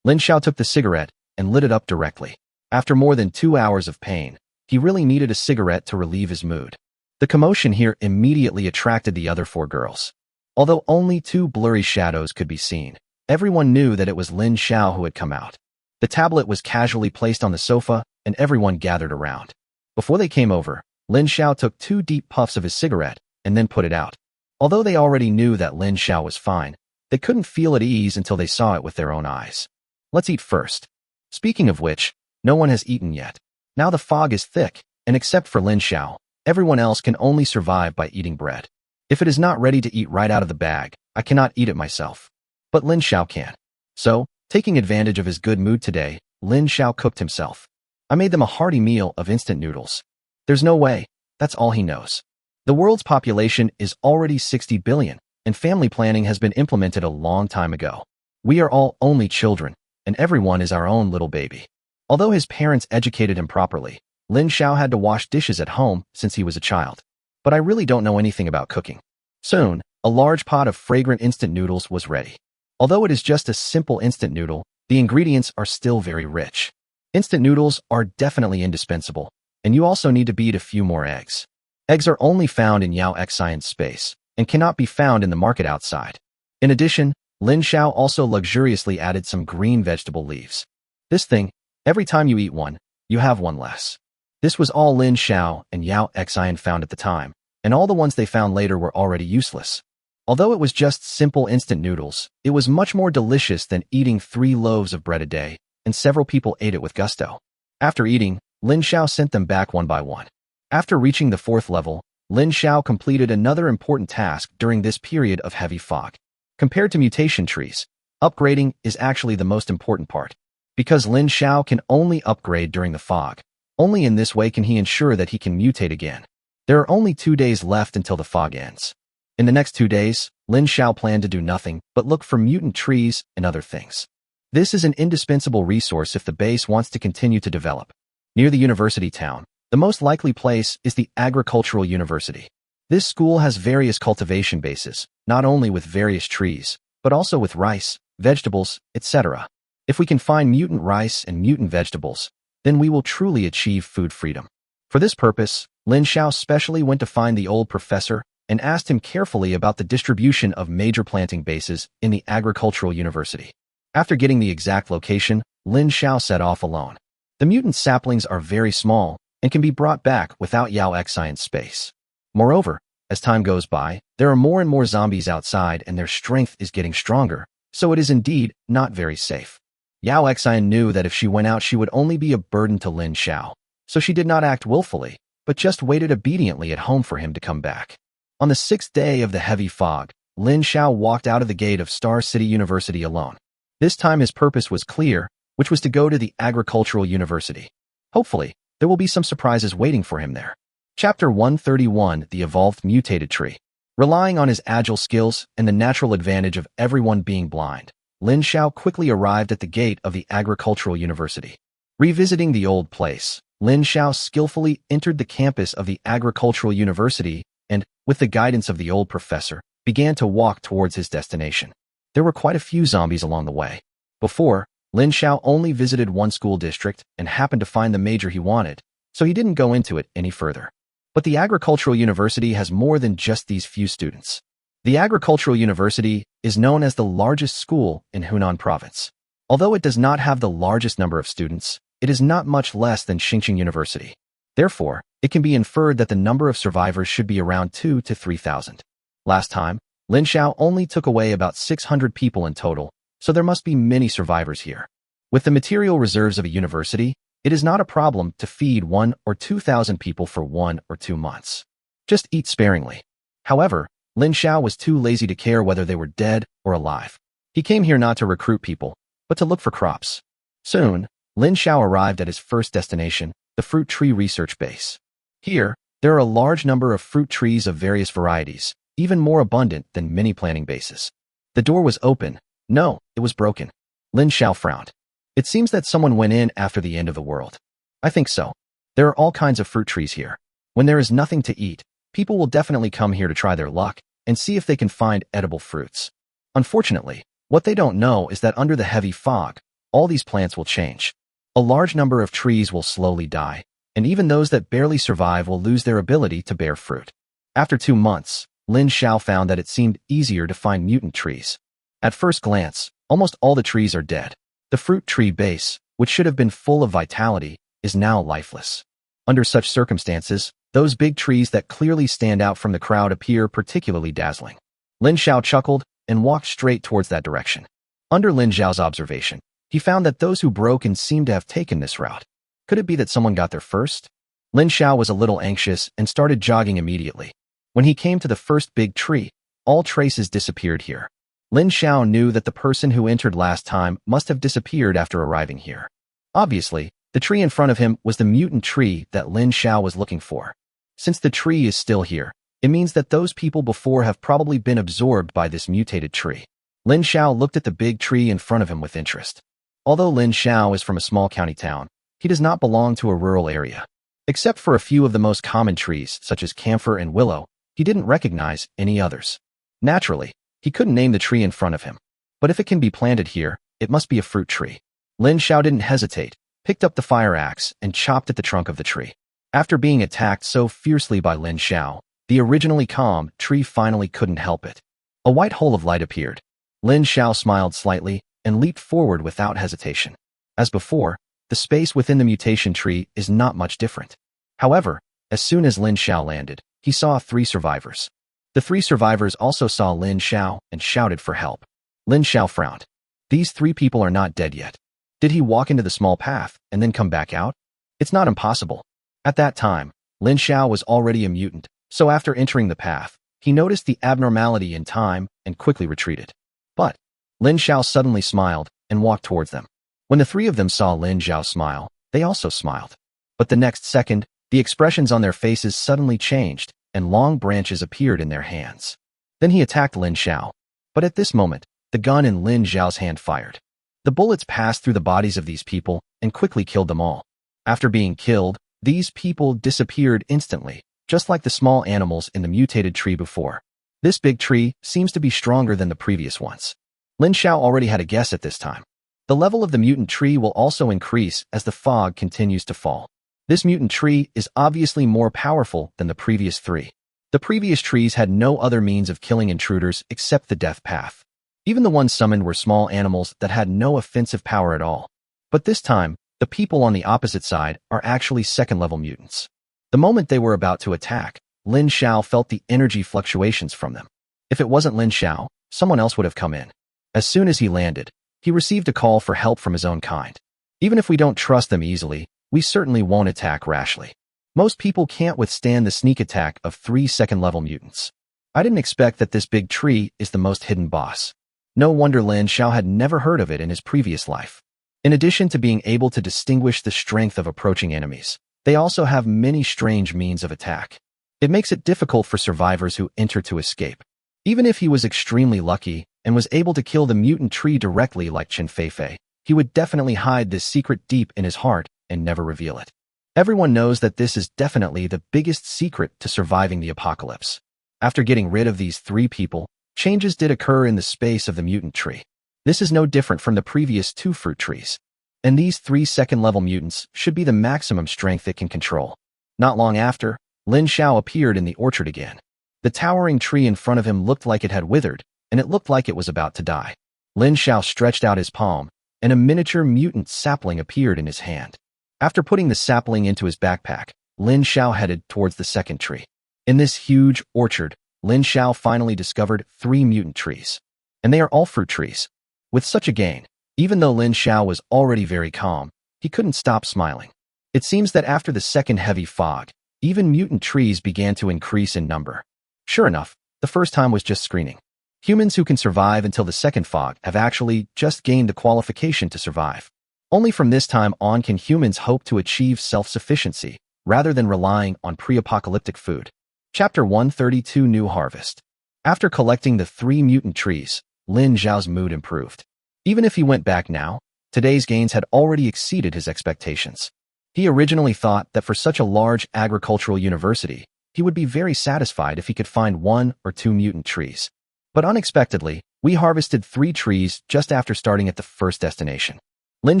Lin Xiao took the cigarette and lit it up directly. After more than 2 hours of pain, he really needed a cigarette to relieve his mood. The commotion here immediately attracted the other 4 girls. Although only 2 blurry shadows could be seen, everyone knew that it was Lin Xiao who had come out. The tablet was casually placed on the sofa, and everyone gathered around. Before they came over, Lin Xiao took 2 deep puffs of his cigarette and then put it out. Although they already knew that Lin Xiao was fine, they couldn't feel at ease until they saw it with their own eyes. "Let's eat first." Speaking of which, no one has eaten yet. Now the fog is thick, and except for Lin Xiao, everyone else can only survive by eating bread. If it is not ready to eat right out of the bag, I cannot eat it myself. But Lin Xiao can. So, taking advantage of his good mood today, Lin Xiao cooked himself. "I made them a hearty meal of instant noodles." There's no way, that's all he knows. The world's population is already 60 billion, and family planning has been implemented a long time ago. We are all only children, and everyone is our own little baby. Although his parents educated him properly, Lin Xiao had to wash dishes at home since he was a child. "But I really don't know anything about cooking." Soon, a large pot of fragrant instant noodles was ready. Although it is just a simple instant noodle, the ingredients are still very rich. Instant noodles are definitely indispensable, and you also need to beat a few more eggs. Eggs are only found in Yao Xian's space, and cannot be found in the market outside. In addition, Lin Xiao also luxuriously added some green vegetable leaves. This thing, every time you eat one, you have one less. This was all Lin Xiao and Yao Xian found at the time, and all the ones they found later were already useless. Although it was just simple instant noodles, it was much more delicious than eating 3 loaves of bread a day, and several people ate it with gusto. After eating, Lin Xiao sent them back one by one. After reaching the 4th level, Lin Xiao completed another important task during this period of heavy fog. Compared to mutation trees, upgrading is actually the most important part. Because Lin Xiao can only upgrade during the fog, only in this way can he ensure that he can mutate again. There are only 2 days left until the fog ends. In the next 2 days, Lin Xiao planned to do nothing but look for mutant trees and other things. This is an indispensable resource if the base wants to continue to develop. Near the university town, the most likely place is the agricultural university. This school has various cultivation bases, not only with various trees, but also with rice, vegetables, etc. If we can find mutant rice and mutant vegetables, then we will truly achieve food freedom. For this purpose, Lin Xiao specially went to find the old professor and asked him carefully about the distribution of major planting bases in the agricultural university. After getting the exact location, Lin Xiao set off alone. The mutant saplings are very small and can be brought back without Yao Xian's space. Moreover, as time goes by, there are more and more zombies outside and their strength is getting stronger, so it is indeed not very safe. Yao Xian knew that if she went out she would only be a burden to Lin Xiao, so she did not act willfully, but just waited obediently at home for him to come back. On the 6th day of the heavy fog, Lin Xiao walked out of the gate of Star City University alone. This time his purpose was clear, which was to go to the agricultural university. Hopefully, there will be some surprises waiting for him there. Chapter 131, The Evolved Mutated Tree. Relying on his agile skills and the natural advantage of everyone being blind, Lin Xiao quickly arrived at the gate of the agricultural university. Revisiting the old place, Lin Xiao skillfully entered the campus of the agricultural university and, with the guidance of the old professor, began to walk towards his destination. There were quite a few zombies along the way. Before, Lin Xiao only visited one school district and happened to find the major he wanted, so he didn't go into it any further. But the agricultural university has more than just these few students. The agricultural university is known as the largest school in Hunan province. Although it does not have the largest number of students, it is not much less than Xinjiang University. Therefore, it can be inferred that the number of survivors should be around 2,000 to 3,000. Last time, Lin Xiao only took away about 600 people in total, so there must be many survivors here. With the material reserves of a university, it is not a problem to feed 1,000 or 2,000 people for 1 or 2 months. Just eat sparingly. However, Lin Xiao was too lazy to care whether they were dead or alive. He came here not to recruit people, but to look for crops. Soon, Lin Xiao arrived at his first destination, the fruit tree research base. Here, there are a large number of fruit trees of various varieties, even more abundant than many planting bases. The door was open. No, it was broken. Lin Xiao frowned. It seems that someone went in after the end of the world. I think so. There are all kinds of fruit trees here. When there is nothing to eat, people will definitely come here to try their luck and see if they can find edible fruits. Unfortunately, what they don't know is that under the heavy fog, all these plants will change. A large number of trees will slowly die, and even those that barely survive will lose their ability to bear fruit. After 2 months, Lin Xiao found that it seemed easier to find mutant trees. At first glance, almost all the trees are dead. The fruit tree base, which should have been full of vitality, is now lifeless. Under such circumstances, those big trees that clearly stand out from the crowd appear particularly dazzling. Lin Xiao chuckled and walked straight towards that direction. Under Lin Xiao's observation, he found that those who broke in seemed to have taken this route. Could it be that someone got there first? Lin Xiao was a little anxious and started jogging immediately. When he came to the first big tree, all traces disappeared here. Lin Xiao knew that the person who entered last time must have disappeared after arriving here. Obviously, the tree in front of him was the mutant tree that Lin Xiao was looking for. Since the tree is still here, it means that those people before have probably been absorbed by this mutated tree. Lin Xiao looked at the big tree in front of him with interest. Although Lin Xiao is from a small county town, he does not belong to a rural area. Except for a few of the most common trees, such as camphor and willow, he didn't recognize any others. Naturally, he couldn't name the tree in front of him. But if it can be planted here, it must be a fruit tree. Lin Xiao didn't hesitate, picked up the fire axe, and chopped at the trunk of the tree. After being attacked so fiercely by Lin Xiao, the originally calm tree finally couldn't help it. A white hole of light appeared. Lin Xiao smiled slightly and leaped forward without hesitation. As before, the space within the mutation tree is not much different. However, as soon as Lin Xiao landed, he saw 3 survivors. The 3 survivors also saw Lin Xiao and shouted for help. Lin Xiao frowned. These 3 people are not dead yet. Did he walk into the small path and then come back out? It's not impossible. At that time, Lin Xiao was already a mutant, so after entering the path, he noticed the abnormality in time and quickly retreated. But Lin Xiao suddenly smiled and walked towards them. When the 3 of them saw Lin Xiao smile, they also smiled. But the next second, the expressions on their faces suddenly changed, and long branches appeared in their hands. Then he attacked Lin Xiao. But at this moment, the gun in Lin Xiao's hand fired. The bullets passed through the bodies of these people and quickly killed them all. After being killed, these people disappeared instantly, just like the small animals in the mutated tree before. This big tree seems to be stronger than the previous ones. Lin Xiao already had a guess at this time. The level of the mutant tree will also increase as the fog continues to fall. This mutant tree is obviously more powerful than the previous 3. The previous trees had no other means of killing intruders except the death path. Even the ones summoned were small animals that had no offensive power at all. But this time, the people on the opposite side are actually second-level mutants. The moment they were about to attack, Lin Xiao felt the energy fluctuations from them. If it wasn't Lin Xiao, someone else would have come in. As soon as he landed, he received a call for help from his own kind. Even if we don't trust them easily, we certainly won't attack rashly. Most people can't withstand the sneak attack of 3 second-level mutants. I didn't expect that this big tree is the most hidden boss. No wonder Lin Xiao had never heard of it in his previous life. In addition to being able to distinguish the strength of approaching enemies, they also have many strange means of attack. It makes it difficult for survivors who enter to escape. Even if he was extremely lucky and was able to kill the mutant tree directly like Chen Feifei, he would definitely hide this secret deep in his heart and never reveal it. Everyone knows that this is definitely the biggest secret to surviving the apocalypse. After getting rid of these 3 people, changes did occur in the space of the mutant tree. This is no different from the previous 2 fruit trees. And these 3 second-level mutants should be the maximum strength it can control. Not long after, Lin Xiao appeared in the orchard again. The towering tree in front of him looked like it had withered, and it looked like it was about to die. Lin Xiao stretched out his palm, and a miniature mutant sapling appeared in his hand. After putting the sapling into his backpack, Lin Xiao headed towards the second tree. In this huge orchard, Lin Xiao finally discovered 3 mutant trees. And they are all fruit trees. With such a gain, even though Lin Xiao was already very calm, he couldn't stop smiling. It seems that after the second heavy fog, even mutant trees began to increase in number. Sure enough, The first time was just screening. Humans who can survive until the second fog have actually just gained the qualification to survive. Only from this time on can humans hope to achieve self-sufficiency, rather than relying on pre-apocalyptic food. Chapter 132 New Harvest. After collecting the 3 mutant trees, Lin Xiao's mood improved. Even if he went back now, today's gains had already exceeded his expectations. He originally thought that for such a large agricultural university, he would be very satisfied if he could find 1 or 2 mutant trees. But unexpectedly, we harvested 3 trees just after starting at the first destination. Lin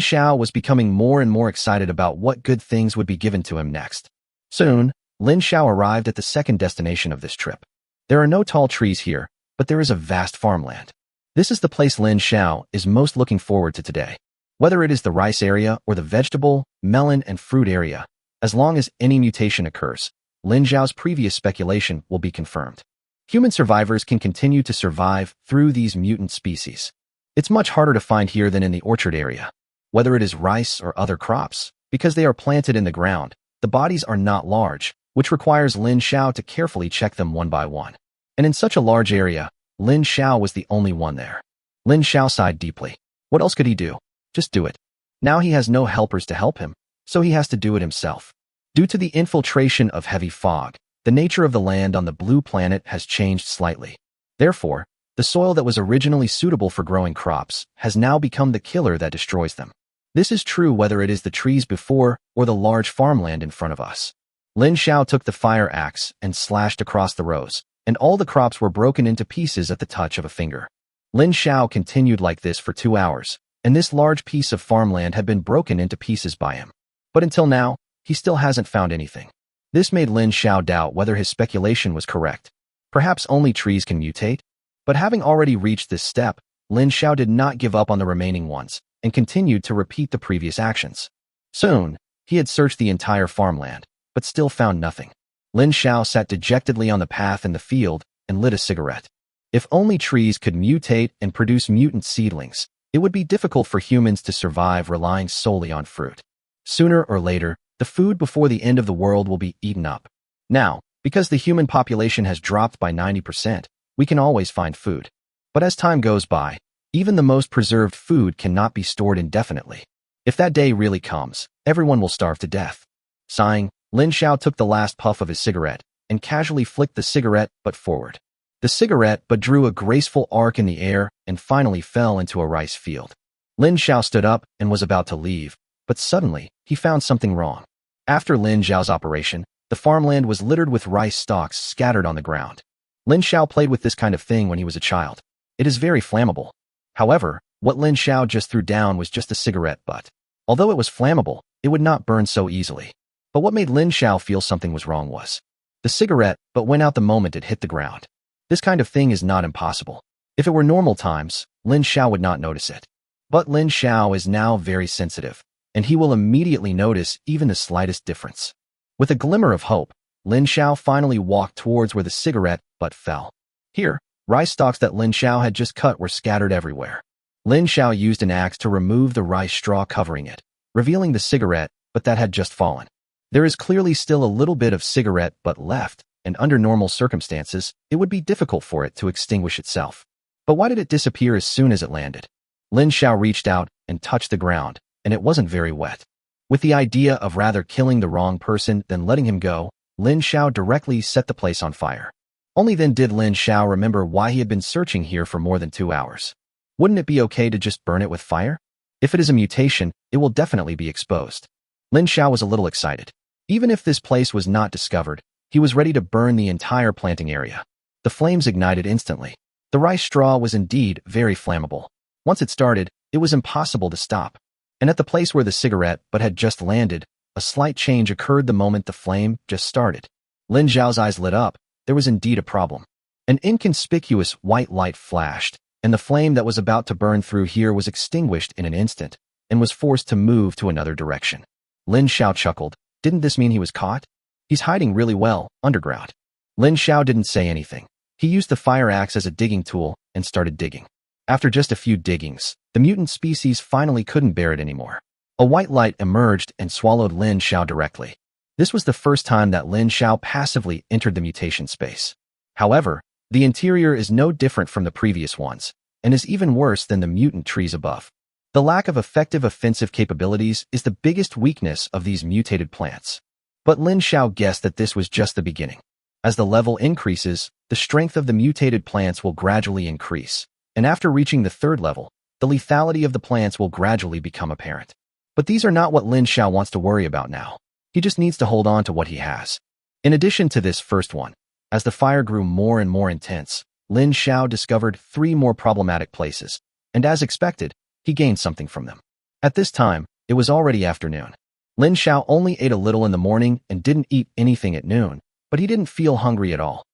Xiao was becoming more and more excited about what good things would be given to him next. Soon, Lin Xiao arrived at the second destination of this trip. There are no tall trees here, but there is a vast farmland. This is the place Lin Xiao is most looking forward to today. Whether it is the rice area or the vegetable, melon, and fruit area, as long as any mutation occurs, Lin Xiao's previous speculation will be confirmed. Human survivors can continue to survive through these mutant species. It's much harder to find here than in the orchard area. Whether it is rice or other crops, because they are planted in the ground, the bodies are not large, which requires Lin Xiao to carefully check them one by one. And in such a large area, Lin Xiao was the only one there. Lin Xiao sighed deeply. What else could he do? Just do it. Now he has no helpers to help him, so he has to do it himself. Due to the infiltration of heavy fog, the nature of the land on the blue planet has changed slightly. Therefore, the soil that was originally suitable for growing crops has now become the killer that destroys them. This is true whether it is the trees before or the large farmland in front of us. Lin Xiao took the fire axe and slashed across the rows, and all the crops were broken into pieces at the touch of a finger. Lin Xiao continued like this for 2 hours, and this large piece of farmland had been broken into pieces by him. But until now, he still hasn't found anything. This made Lin Xiao doubt whether his speculation was correct. Perhaps only trees can mutate? But having already reached this step, Lin Xiao did not give up on the remaining ones, and continued to repeat the previous actions. Soon, he had searched the entire farmland, but still found nothing. Lin Xiao sat dejectedly on the path in the field and lit a cigarette. If only trees could mutate and produce mutant seedlings, it would be difficult for humans to survive relying solely on fruit. Sooner or later, the food before the end of the world will be eaten up. Now, because the human population has dropped by 90%, we can always find food. But as time goes by, even the most preserved food cannot be stored indefinitely. If that day really comes, everyone will starve to death. Sighing, Lin Xiao took the last puff of his cigarette and casually flicked the cigarette butt forward. The cigarette butt drew a graceful arc in the air and finally fell into a rice field. Lin Xiao stood up and was about to leave, but suddenly, he found something wrong. After Lin Xiao's operation, the farmland was littered with rice stalks scattered on the ground. Lin Xiao played with this kind of thing when he was a child. It is very flammable. However, what Lin Xiao just threw down was just a cigarette butt. Although it was flammable, it would not burn so easily. But what made Lin Xiao feel something was wrong was the cigarette butt went out the moment it hit the ground. This kind of thing is not impossible. If it were normal times, Lin Xiao would not notice it. But Lin Xiao is now very sensitive, and he will immediately notice even the slightest difference. With a glimmer of hope, Lin Xiao finally walked towards where the cigarette butt fell. Here, rice stalks that Lin Xiao had just cut were scattered everywhere. Lin Xiao used an axe to remove the rice straw covering it, revealing the cigarette butt that had just fallen. There is clearly still a little bit of cigarette butt left, and under normal circumstances, it would be difficult for it to extinguish itself. But why did it disappear as soon as it landed? Lin Xiao reached out and touched the ground, and it wasn't very wet. With the idea of rather killing the wrong person than letting him go, Lin Xiao directly set the place on fire. Only then did Lin Xiao remember why he had been searching here for more than 2 hours. Wouldn't it be okay to just burn it with fire? If it is a mutation, it will definitely be exposed. Lin Xiao was a little excited. Even if this place was not discovered, he was ready to burn the entire planting area. The flames ignited instantly. The rice straw was indeed very flammable. Once it started, it was impossible to stop. And at the place where the cigarette butt had just landed, a slight change occurred the moment the flame just started. Lin Xiao's eyes lit up. There was indeed a problem. An inconspicuous white light flashed, and the flame that was about to burn through here was extinguished in an instant, and was forced to move to another direction. Lin Xiao chuckled. Didn't this mean he was caught? He's hiding really well, underground. Lin Xiao didn't say anything. He used the fire axe as a digging tool and started digging. After just a few diggings, the mutant species finally couldn't bear it anymore. A white light emerged and swallowed Lin Xiao directly. This was the first time that Lin Xiao passively entered the mutation space. However, The interior is no different from the previous ones, and is even worse than the mutant trees above. The lack of effective offensive capabilities is the biggest weakness of these mutated plants. But Lin Xiao guessed that this was just the beginning. As the level increases, the strength of the mutated plants will gradually increase, and after reaching the third level, the lethality of the plants will gradually become apparent. But these are not what Lin Xiao wants to worry about now. He just needs to hold on to what he has. In addition to this first one, as the fire grew more and more intense, Lin Xiao discovered 3 more problematic places, and as expected, he gained something from them. At this time, it was already afternoon. Lin Xiao only ate a little in the morning and didn't eat anything at noon, but he didn't feel hungry at all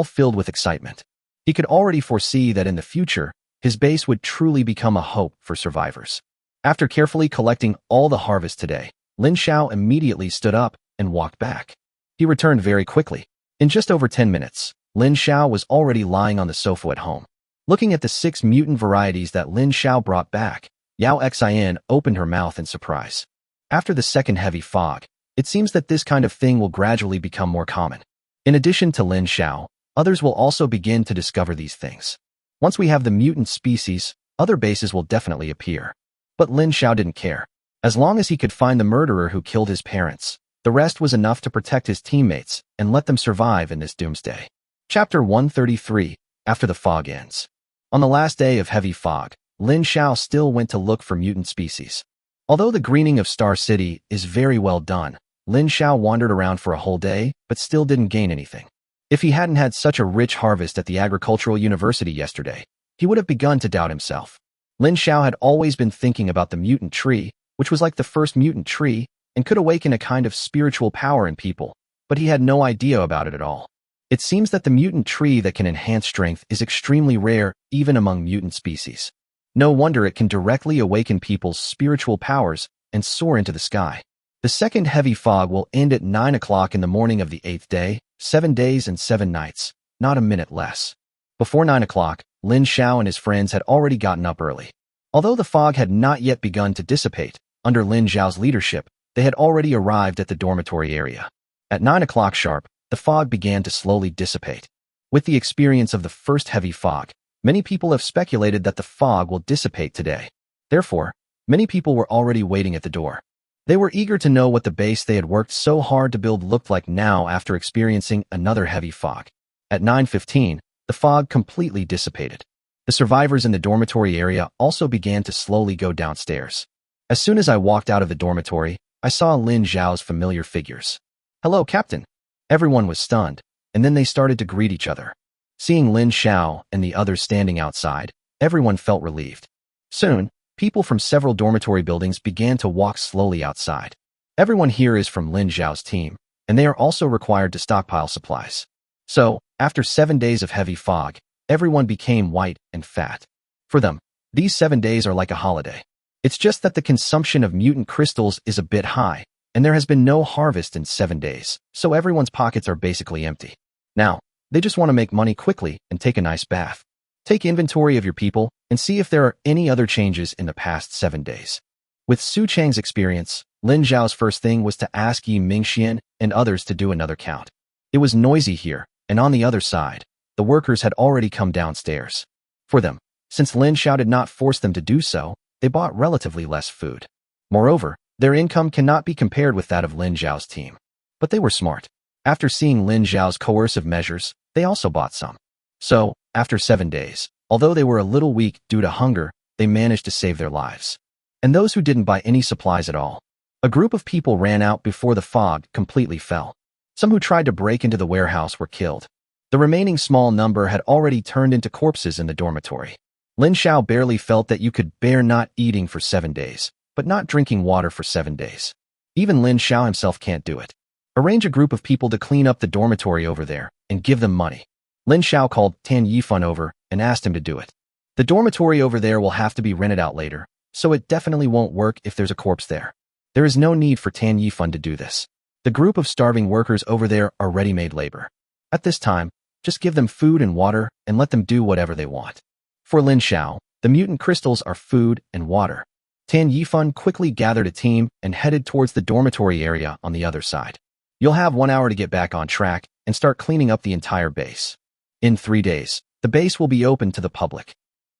filled with excitement. He could already foresee that in the future, his base would truly become a hope for survivors. After carefully collecting all the harvest today, Lin Xiao immediately stood up and walked back. He returned very quickly. In just over 10 minutes, Lin Xiao was already lying on the sofa at home. Looking at the 6 mutant varieties that Lin Xiao brought back, Yao Xian opened her mouth in surprise. After the second heavy fog, it seems that this kind of thing will gradually become more common. In addition to Lin Xiao, others will also begin to discover these things. Once we have the mutant species, other bases will definitely appear. But Lin Xiao didn't care. As long as he could find the murderer who killed his parents, the rest was enough to protect his teammates and let them survive in this doomsday. Chapter 133, After the Fog Ends. On the last day of heavy fog, Lin Xiao still went to look for mutant species. Although the greening of Star City is very well done, Lin Xiao wandered around for a whole day, but still didn't gain anything. If he hadn't had such a rich harvest at the agricultural university yesterday, he would have begun to doubt himself. Lin Xiao had always been thinking about the mutant tree, which was like the first mutant tree, and could awaken a kind of spiritual power in people, but he had no idea about it at all. It seems that the mutant tree that can enhance strength is extremely rare even among mutant species. No wonder it can directly awaken people's spiritual powers and soar into the sky. The second heavy fog will end at 9 o'clock in the morning of the 8th day, 7 days and 7 nights, not a minute less. Before 9 o'clock, Lin Xiao and his friends had already gotten up early. Although the fog had not yet begun to dissipate, under Lin Xiao's leadership, they had already arrived at the dormitory area. At 9 o'clock sharp, the fog began to slowly dissipate. With the experience of the first heavy fog, many people have speculated that the fog will dissipate today. Therefore, many people were already waiting at the door. They were eager to know what the base they had worked so hard to build looked like now after experiencing another heavy fog. At 9:15, the fog completely dissipated. The survivors in the dormitory area also began to slowly go downstairs. As soon as I walked out of the dormitory, I saw Lin Xiao's familiar figures. "Hello, Captain." Everyone was stunned, and then they started to greet each other. Seeing Lin Xiao and the others standing outside, everyone felt relieved. Soon, people from several dormitory buildings began to walk slowly outside. Everyone here is from Lin Xiao's team, and they are also required to stockpile supplies. So, after 7 days of heavy fog, everyone became white and fat. For them, these 7 days are like a holiday. It's just that the consumption of mutant crystals is a bit high, and there has been no harvest in 7 days, so everyone's pockets are basically empty. Now, they just want to make money quickly and take a nice bath. Take inventory of your people and see if there are any other changes in the past 7 days. With Su Chang's experience, Lin Xiao's first thing was to ask Yi Mingxian and others to do another count. It was noisy here, and on the other side, the workers had already come downstairs. For them, since Lin Xiao did not force them to do so, they bought relatively less food. Moreover, their income cannot be compared with that of Lin Xiao's team. But they were smart. After seeing Lin Xiao's coercive measures, they also bought some. So, after 7 days, although they were a little weak due to hunger, they managed to save their lives. And those who didn't buy any supplies at all. A group of people ran out before the fog completely fell. Some who tried to break into the warehouse were killed. The remaining small number had already turned into corpses in the dormitory. Lin Xiao barely felt that you could bear not eating for 7 days, but not drinking water for 7 days. Even Lin Xiao himself can't do it. Arrange a group of people to clean up the dormitory over there and give them money. Lin Xiao called Tan Yifan over and asked him to do it. The dormitory over there will have to be rented out later, so it definitely won't work if there's a corpse there. There is no need for Tan Yifan to do this. The group of starving workers over there are ready-made labor. At this time, just give them food and water and let them do whatever they want. For Lin Xiao, the mutant crystals are food and water. Tan Yifan quickly gathered a team and headed towards the dormitory area on the other side. You'll have 1 hour to get back on track and start cleaning up the entire base. In 3 days, the base will be open to the public.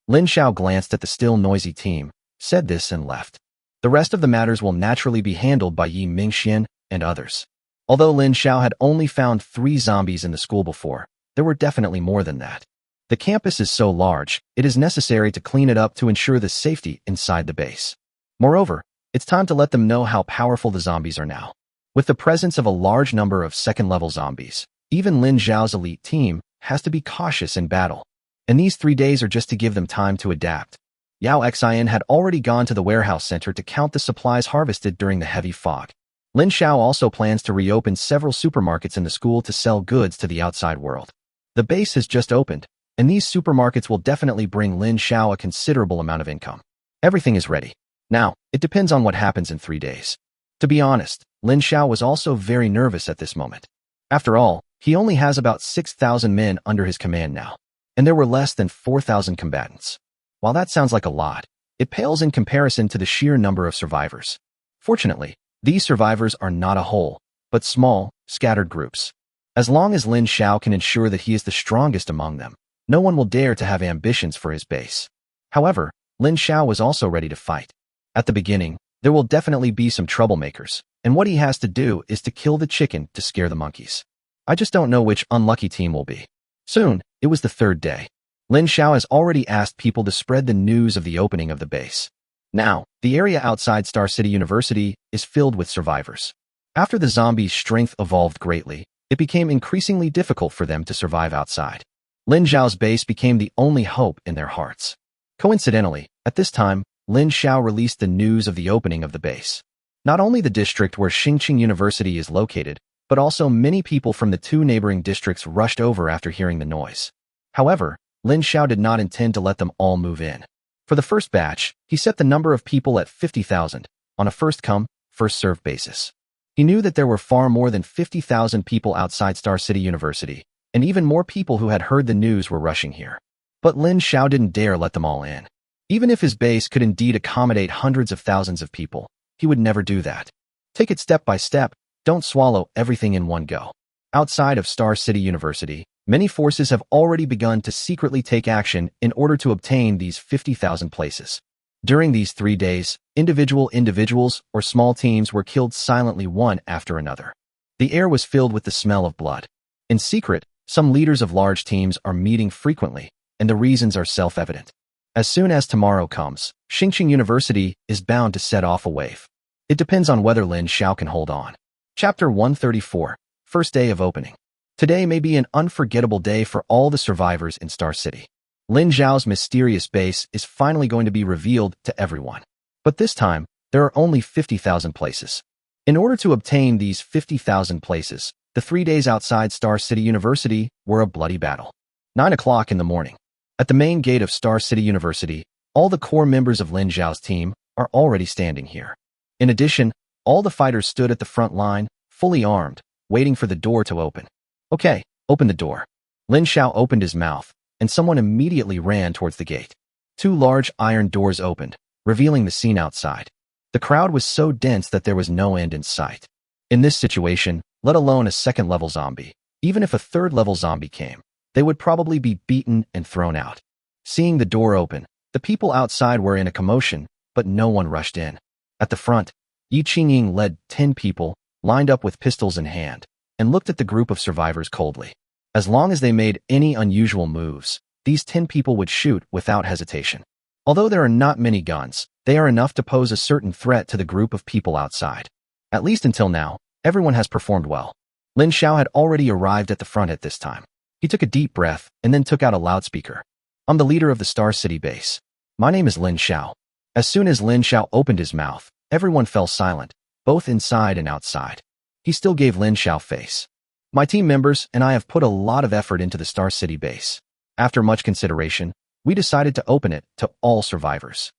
Lin Xiao glanced at the still noisy team, said this and left. The rest of the matters will naturally be handled by Yi Mingxian and others. Although Lin Xiao had only found 3 zombies in the school before, there were definitely more than that. The campus is so large, it is necessary to clean it up to ensure the safety inside the base. Moreover, it's time to let them know how powerful the zombies are now. With the presence of a large number of second-level zombies, even Lin Xiao's elite team has to be cautious in battle. And these 3 days are just to give them time to adapt. Yao Xian had already gone to the warehouse center to count the supplies harvested during the heavy fog. Lin Xiao also plans to reopen several supermarkets in the school to sell goods to the outside world. The base has just opened, and these supermarkets will definitely bring Lin Xiao a considerable amount of income. Everything is ready. Now, it depends on what happens in 3 days. To be honest, Lin Xiao was also very nervous at this moment. After all, he only has about 6,000 men under his command now, and there were less than 4,000 combatants. While that sounds like a lot, it pales in comparison to the sheer number of survivors. Fortunately, these survivors are not a whole, but small, scattered groups. As long as Lin Xiao can ensure that he is the strongest among them, no one will dare to have ambitions for his base. However, Lin Xiao was also ready to fight. At the beginning, there will definitely be some troublemakers, and what he has to do is to kill the chicken to scare the monkeys. I just don't know which unlucky team will be. Soon, it was the 3rd day. Lin Xiao has already asked people to spread the news of the opening of the base. Now, the area outside Star City University is filled with survivors. After the zombies' strength evolved greatly, it became increasingly difficult for them to survive outside. Lin Xiao's base became the only hope in their hearts. Coincidentally, at this time, Lin Xiao released the news of the opening of the base. Not only the district where Xingqing University is located, but also many people from the 2 neighboring districts rushed over after hearing the noise. However, Lin Xiao did not intend to let them all move in. For the first batch, he set the number of people at 50,000, on a first-come, first-served basis. He knew that there were far more than 50,000 people outside Star City University, and even more people who had heard the news were rushing here. But Lin Xiao didn't dare let them all in. Even if his base could indeed accommodate hundreds of thousands of people, he would never do that. Take it step by step, don't swallow everything in one go. Outside of Star City University, many forces have already begun to secretly take action in order to obtain these 50,000 places. During these 3 days, individuals or small teams were killed silently one after another. The air was filled with the smell of blood. In secret, some leaders of large teams are meeting frequently, and the reasons are self-evident. As soon as tomorrow comes, Xingqing University is bound to set off a wave. It depends on whether Lin Xiao can hold on. Chapter 134, First Day of Opening. Today may be an unforgettable day for all the survivors in Star City. Lin Xiao's mysterious base is finally going to be revealed to everyone. But this time, there are only 50,000 places. In order to obtain these 50,000 places, the 3 days outside Star City University were a bloody battle. 9 o'clock in the morning. At the main gate of Star City University, all the core members of Lin Xiao's team are already standing here. In addition, all the fighters stood at the front line, fully armed, waiting for the door to open. Okay, open the door. Lin Xiao opened his mouth, and someone immediately ran towards the gate. 2 large iron doors opened, revealing the scene outside. The crowd was so dense that there was no end in sight. In this situation, let alone a second-level zombie, even if a third-level zombie came, they would probably be beaten and thrown out. Seeing the door open, the people outside were in a commotion, but no one rushed in. At the front, Yi Qingying led 10 people, lined up with pistols in hand, and looked at the group of survivors coldly. As long as they made any unusual moves, these 10 people would shoot without hesitation. Although there are not many guns, they are enough to pose a certain threat to the group of people outside. At least until now, everyone has performed well. Lin Xiao had already arrived at the front at this time. He took a deep breath and then took out a loudspeaker. I'm the leader of the Star City base. My name is Lin Xiao. As soon as Lin Xiao opened his mouth, everyone fell silent, both inside and outside. He still gave Lin Xiao face. My team members and I have put a lot of effort into the Star City base. After much consideration, we decided to open it to all survivors.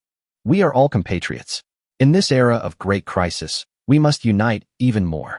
We are all compatriots. In this era of great crisis, we must unite even more.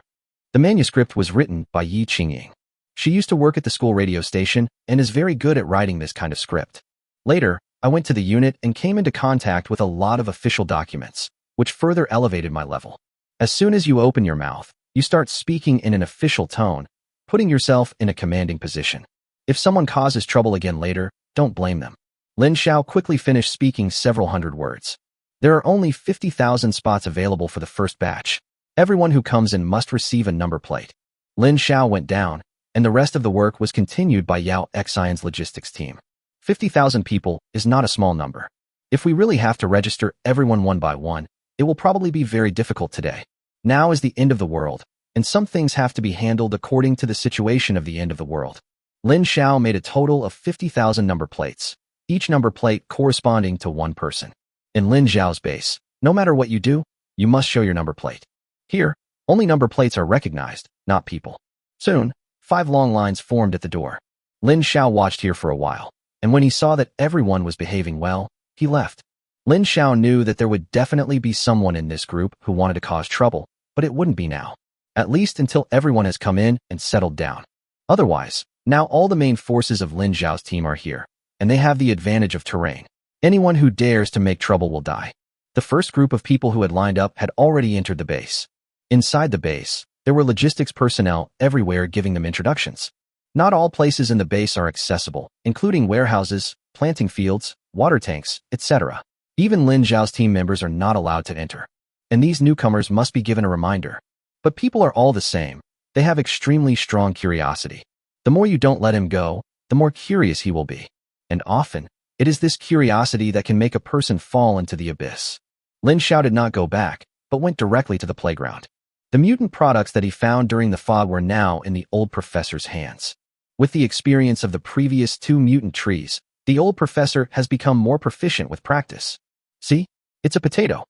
The manuscript was written by Yi Qingying. She used to work at the school radio station and is very good at writing this kind of script. Later, I went to the unit and came into contact with a lot of official documents, which further elevated my level. As soon as you open your mouth, you start speaking in an official tone, putting yourself in a commanding position. If someone causes trouble again later, don't blame them. Lin Xiao quickly finished speaking several hundred words. There are only 50,000 spots available for the first batch. Everyone who comes in must receive a number plate. Lin Xiao went down, and the rest of the work was continued by Yao Xion's logistics team. 50,000 people is not a small number. If we really have to register everyone one by one, it will probably be very difficult today. Now is the end of the world, and some things have to be handled according to the situation of the end of the world. Lin Xiao made a total of 50,000 number plates, each number plate corresponding to one person. In Lin Xiao's base, no matter what you do, you must show your number plate. Here, only number plates are recognized, not people. Soon, 5 long lines formed at the door. Lin Xiao watched here for a while, and when he saw that everyone was behaving well, he left. Lin Xiao knew that there would definitely be someone in this group who wanted to cause trouble, but it wouldn't be now. At least until everyone has come in and settled down. Otherwise, now all the main forces of Lin Xiao's team are here, and they have the advantage of terrain. Anyone who dares to make trouble will die. The first group of people who had lined up had already entered the base. Inside the base, there were logistics personnel everywhere giving them introductions. Not all places in the base are accessible, including warehouses, planting fields, water tanks, etc. Even Lin Xiao's team members are not allowed to enter. And these newcomers must be given a reminder. But people are all the same. They have extremely strong curiosity. The more you don't let him go, the more curious he will be. And often, it is this curiosity that can make a person fall into the abyss. Lin Xiao did not go back, but went directly to the playground. The mutant products that he found during the fog were now in the old professor's hands. With the experience of the previous 2 mutant trees, the old professor has become more proficient with practice. See? It's a potato.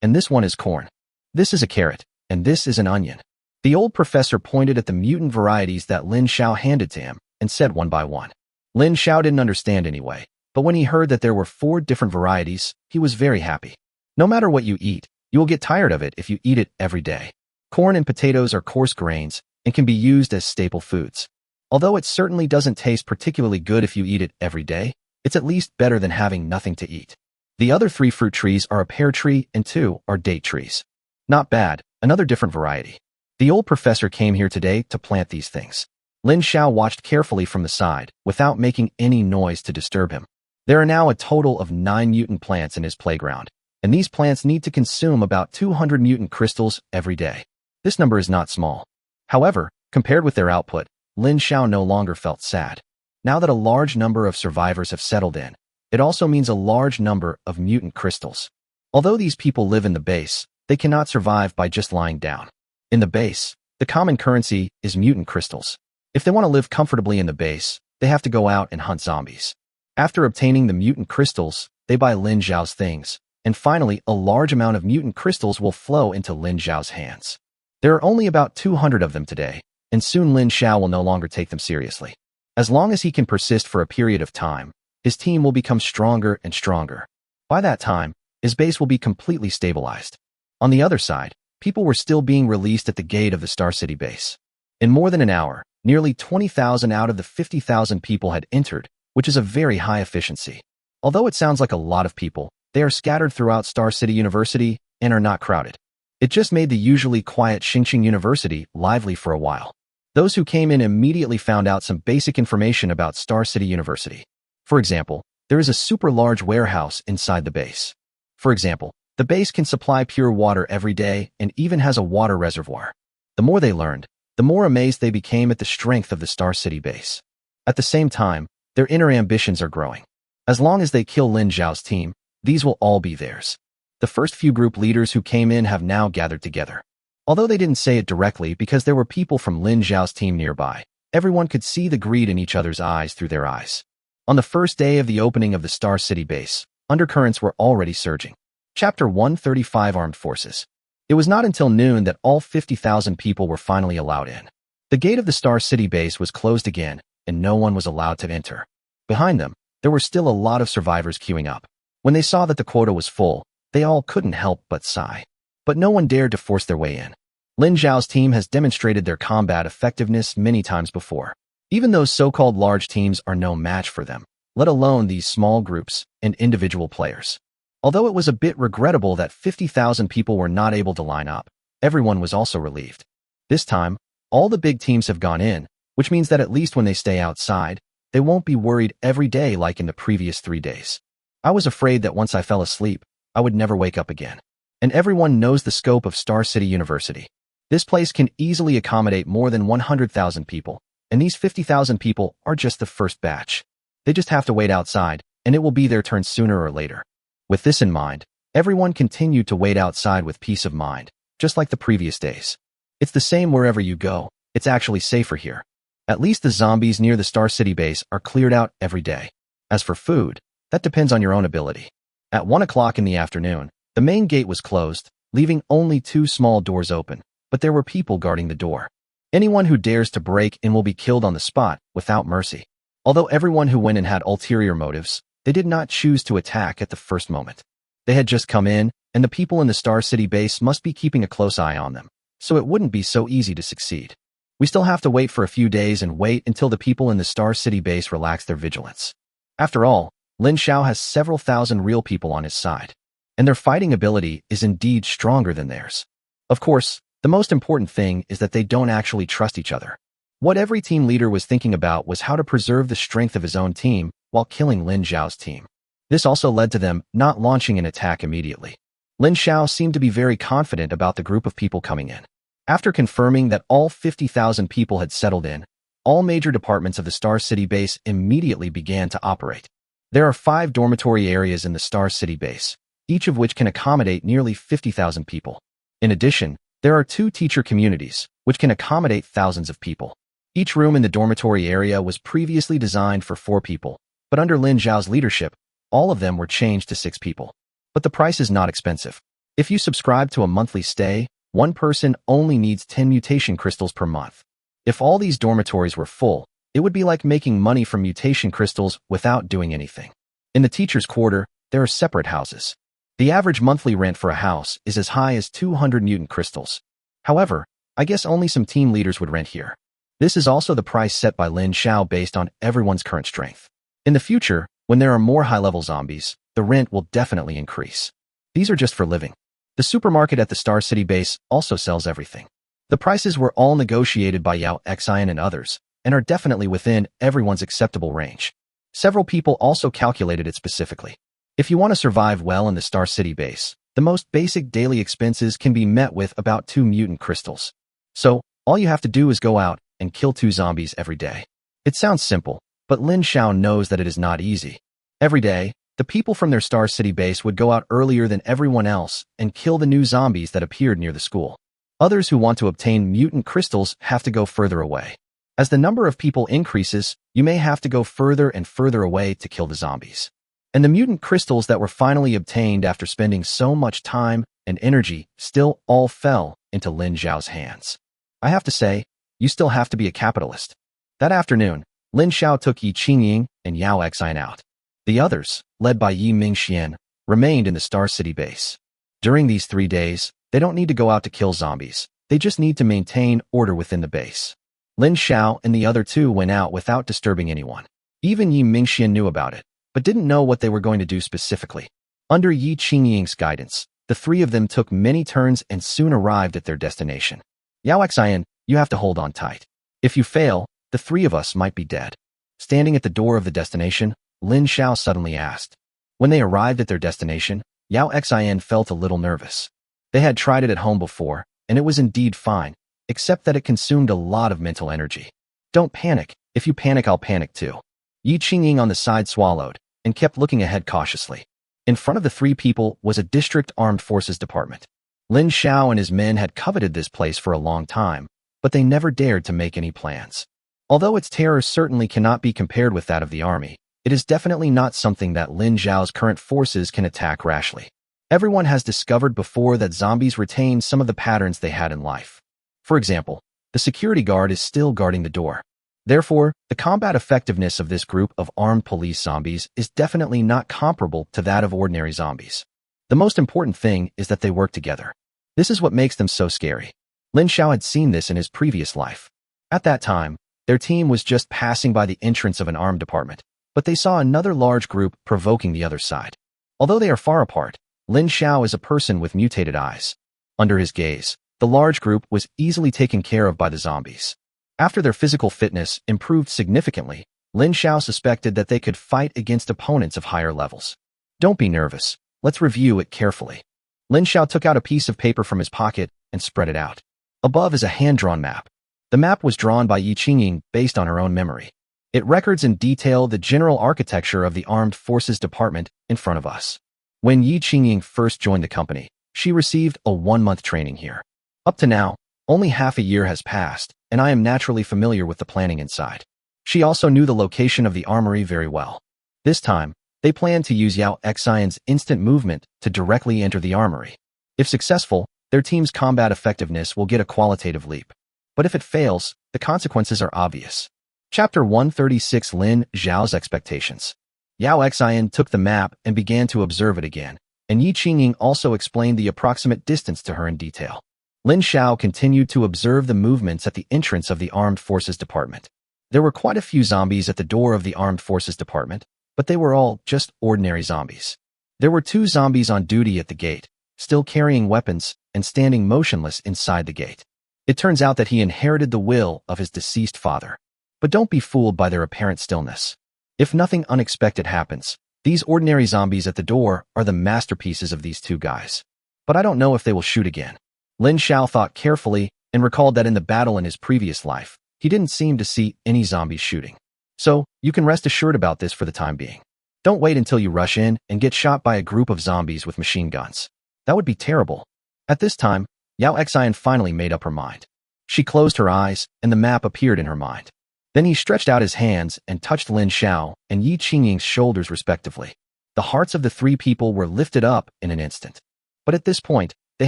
And this one is corn. This is a carrot, and this is an onion. The old professor pointed at the mutant varieties that Lin Xiao handed to him and said one by one. Lin Xiao didn't understand anyway, but when he heard that there were 4 different varieties, he was very happy. No matter what you eat, you will get tired of it if you eat it every day. Corn and potatoes are coarse grains and can be used as staple foods. Although it certainly doesn't taste particularly good if you eat it every day, it's at least better than having nothing to eat. The other 3 fruit trees are a pear tree and 2 are date trees. Not bad, another different variety. The old professor came here today to plant these things. Lin Xiao watched carefully from the side, without making any noise to disturb him. There are now a total of 9 mutant plants in his playground, and these plants need to consume about 200 mutant crystals every day. This number is not small. However, compared with their output, Lin Xiao no longer felt sad. Now that a large number of survivors have settled in, it also means a large number of mutant crystals. Although these people live in the base, they cannot survive by just lying down. In the base, the common currency is mutant crystals. If they want to live comfortably in the base, they have to go out and hunt zombies. After obtaining the mutant crystals, they buy Lin Xiao's things, and finally a large amount of mutant crystals will flow into Lin Xiao's hands. There are only about 200 of them today, and soon Lin Xiao will no longer take them seriously. As long as he can persist for a period of time, his team will become stronger and stronger. By that time, his base will be completely stabilized. On the other side, people were still being released at the gate of the Star City base. In more than an hour, nearly 20,000 out of the 50,000 people had entered, which is a very high efficiency. Although it sounds like a lot of people, they are scattered throughout Star City University and are not crowded. It just made the usually quiet Xingqing University lively for a while. Those who came in immediately found out some basic information about Star City University. For example, there is a super large warehouse inside the base. For example, the base can supply pure water every day and even has a water reservoir. The more they learned, the more amazed they became at the strength of the Star City base. At the same time, their inner ambitions are growing. As long as they kill Lin Xiao's team, these will all be theirs. The first few group leaders who came in have now gathered together. Although they didn't say it directly because there were people from Lin Xiao's team nearby, everyone could see the greed in each other's eyes through their eyes. On the first day of the opening of the Star City base, undercurrents were already surging. Chapter 135 Armed Forces. It was not until noon that all 50,000 people were finally allowed in. The gate of the Star City base was closed again, and no one was allowed to enter. Behind them, there were still a lot of survivors queuing up. When they saw that the quota was full, they all couldn't help but sigh. But no one dared to force their way in. Lin Xiao's team has demonstrated their combat effectiveness many times before. Even those so-called large teams are no match for them, let alone these small groups and individual players. Although it was a bit regrettable that 50,000 people were not able to line up, everyone was also relieved. This time, all the big teams have gone in, which means that at least when they stay outside, they won't be worried every day like in the previous 3 days. I was afraid that once I fell asleep, I would never wake up again. And everyone knows the scope of Star City University. This place can easily accommodate more than 100,000 people, and these 50,000 people are just the first batch. They just have to wait outside, and it will be their turn sooner or later. With this in mind, everyone continued to wait outside with peace of mind, just like the previous days. It's the same wherever you go. It's actually safer here. At least the zombies near the Star City base are cleared out every day. As for food, that depends on your own ability. At 1 o'clock in the afternoon, the main gate was closed, leaving only 2 small doors open, but there were people guarding the door. Anyone who dares to break in will be killed on the spot, without mercy. Although everyone who went in had ulterior motives, they did not choose to attack at the first moment. They had just come in, and the people in the Star City base must be keeping a close eye on them, so it wouldn't be so easy to succeed. We still have to wait for a few days and wait until the people in the Star City base relax their vigilance. After all, Lin Xiao has several thousand real people on his side, and their fighting ability is indeed stronger than theirs. Of course, the most important thing is that they don't actually trust each other. What every team leader was thinking about was how to preserve the strength of his own team while killing Lin Xiao's team. This also led to them not launching an attack immediately. Lin Xiao seemed to be very confident about the group of people coming in. After confirming that all 50,000 people had settled in, all major departments of the Star City base immediately began to operate. There are 5 dormitory areas in the Star City base, each of which can accommodate nearly 50,000 people. In addition, there are 2 teacher communities, which can accommodate thousands of people. Each room in the dormitory area was previously designed for 4 people, but under Lin Xiao's leadership, all of them were changed to 6 people. But the price is not expensive. If you subscribe to a monthly stay, one person only needs 10 mutation crystals per month. If all these dormitories were full, it would be like making money from mutation crystals without doing anything. In the teacher's quarter, there are separate houses. The average monthly rent for a house is as high as 200 mutant crystals. However, I guess only some team leaders would rent here. This is also the price set by Lin Xiao based on everyone's current strength. In the future, when there are more high-level zombies, the rent will definitely increase. These are just for living. The supermarket at the Star City base also sells everything. The prices were all negotiated by Yao Xian and others, and are definitely within everyone's acceptable range. Several people also calculated it specifically. If you want to survive well in the Star City base, the most basic daily expenses can be met with about 2 mutant crystals. So, all you have to do is go out and kill 2 zombies every day. It sounds simple, but Lin Xiao knows that it is not easy. Every day, the people from their Star City base would go out earlier than everyone else and kill the new zombies that appeared near the school. Others who want to obtain mutant crystals have to go further away. As the number of people increases, you may have to go further and further away to kill the zombies. And the mutant crystals that were finally obtained after spending so much time and energy still all fell into Lin Xiao's hands. I have to say, you still have to be a capitalist. That afternoon, Lin Xiao took Yi Qingying and Yao Xian out. The others, led by Yi Mingxian, remained in the Star City base. During these 3 days, they don't need to go out to kill zombies. They just need to maintain order within the base. Lin Xiao and the other 2 went out without disturbing anyone. Even Yi Mingxian knew about it, but didn't know what they were going to do specifically. Under Yi Qingying's guidance, the 3 of them took many turns and soon arrived at their destination. Yao Xian, you have to hold on tight. If you fail, the 3 of us might be dead. Standing at the door of the destination, Lin Xiao suddenly asked. When they arrived at their destination, Yao Xian felt a little nervous. They had tried it at home before, and it was indeed fine, except that it consumed a lot of mental energy. Don't panic. If you panic, I'll panic too. Yi Qingying on the side swallowed, and kept looking ahead cautiously. In front of the 3 people was a district armed forces department. Lin Xiao and his men had coveted this place for a long time, but they never dared to make any plans. Although its terror certainly cannot be compared with that of the army, it is definitely not something that Lin Xiao's current forces can attack rashly. Everyone has discovered before that zombies retain some of the patterns they had in life. For example, the security guard is still guarding the door. Therefore, the combat effectiveness of this group of armed police zombies is definitely not comparable to that of ordinary zombies. The most important thing is that they work together. This is what makes them so scary. Lin Xiao had seen this in his previous life. At that time, their team was just passing by the entrance of an armed department, but they saw another large group provoking the other side. Although they are far apart, Lin Xiao is a person with mutated eyes. Under his gaze, the large group was easily taken care of by the zombies. After their physical fitness improved significantly, Lin Xiao suspected that they could fight against opponents of higher levels. Don't be nervous. Let's review it carefully. Lin Xiao took out a piece of paper from his pocket and spread it out. Above is a hand-drawn map. The map was drawn by Yi Qingying based on her own memory. It records in detail the general architecture of the Armed Forces Department in front of us. When Yi Qingying first joined the company, she received a 1-month training here. Up to now, only half a year has passed, and I am naturally familiar with the planning inside. She also knew the location of the armory very well. This time, they planned to use Yao Xian's instant movement to directly enter the armory. If successful, their team's combat effectiveness will get a qualitative leap. But if it fails, the consequences are obvious. Chapter 136 Lin Xiao's Expectations. Yao Xian took the map and began to observe it again, and Yi Qingying also explained the approximate distance to her in detail. Lin Xiao continued to observe the movements at the entrance of the Armed Forces Department. There were quite a few zombies at the door of the Armed Forces Department, but they were all just ordinary zombies. There were 2 zombies on duty at the gate, still carrying weapons and standing motionless inside the gate. It turns out that he inherited the will of his deceased father. But don't be fooled by their apparent stillness. If nothing unexpected happens, these ordinary zombies at the door are the masterpieces of these 2 guys. But I don't know if they will shoot again. Lin Xiao thought carefully and recalled that in the battle in his previous life, he didn't seem to see any zombies shooting. So, you can rest assured about this for the time being. Don't wait until you rush in and get shot by a group of zombies with machine guns. That would be terrible. At this time, Yao Xian finally made up her mind. She closed her eyes, and the map appeared in her mind. Then he stretched out his hands and touched Lin Xiao and Yi Qingying's shoulders respectively. The hearts of the 3 people were lifted up in an instant. But at this point, they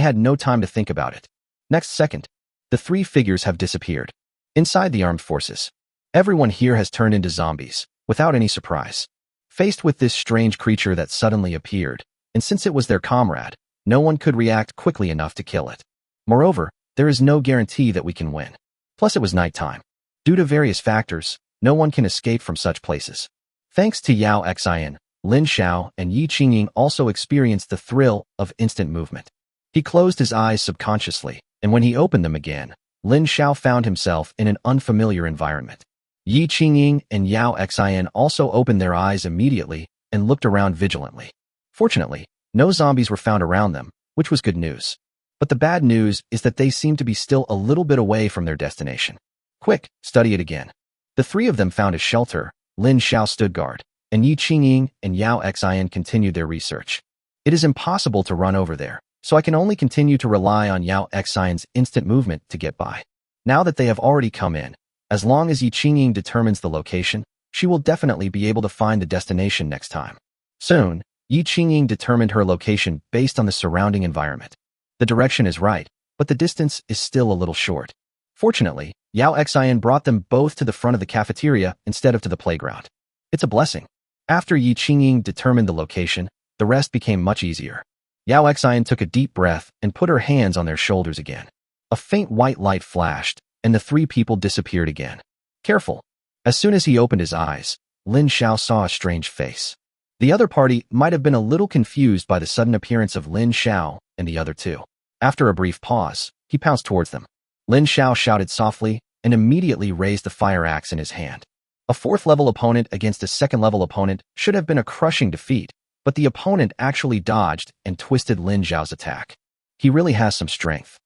had no time to think about it. Next second, the 3 figures have disappeared. Inside the armed forces, everyone here has turned into zombies, without any surprise. Faced with this strange creature that suddenly appeared, and since it was their comrade, no one could react quickly enough to kill it. Moreover, there is no guarantee that we can win. Plus it was nighttime. Due to various factors, no one can escape from such places. Thanks to Yao Xian, Lin Xiao and Yi Qingying also experienced the thrill of instant movement. He closed his eyes subconsciously, and when he opened them again, Lin Xiao found himself in an unfamiliar environment. Yi Qingying and Yao Xian also opened their eyes immediately and looked around vigilantly. Fortunately, no zombies were found around them, which was good news. But the bad news is that they seemed to be still a little bit away from their destination. Quick, study it again. The 3 of them found a shelter. Lin Xiao stood guard, and Yi Qingying and Yao Xian continued their research. It is impossible to run over there, so I can only continue to rely on Yao Xian's instant movement to get by. Now that they have already come in, as long as Yi Qingying determines the location, she will definitely be able to find the destination next time. Soon, Yi Qingying determined her location based on the surrounding environment. The direction is right, but the distance is still a little short. Fortunately, Yao Xian brought them both to the front of the cafeteria instead of to the playground. It's a blessing. After Yi Qingying determined the location, the rest became much easier. Yao Xian took a deep breath and put her hands on their shoulders again. A faint white light flashed, and the 3 people disappeared again. Careful. As soon as he opened his eyes, Lin Xiao saw a strange face. The other party might have been a little confused by the sudden appearance of Lin Xiao and the other 2. After a brief pause, he pounced towards them. Lin Xiao shouted softly and immediately raised the fire axe in his hand. A 4th-level opponent against a 2nd-level opponent should have been a crushing defeat, but the opponent actually dodged and twisted Lin Xiao's attack. He really has some strength.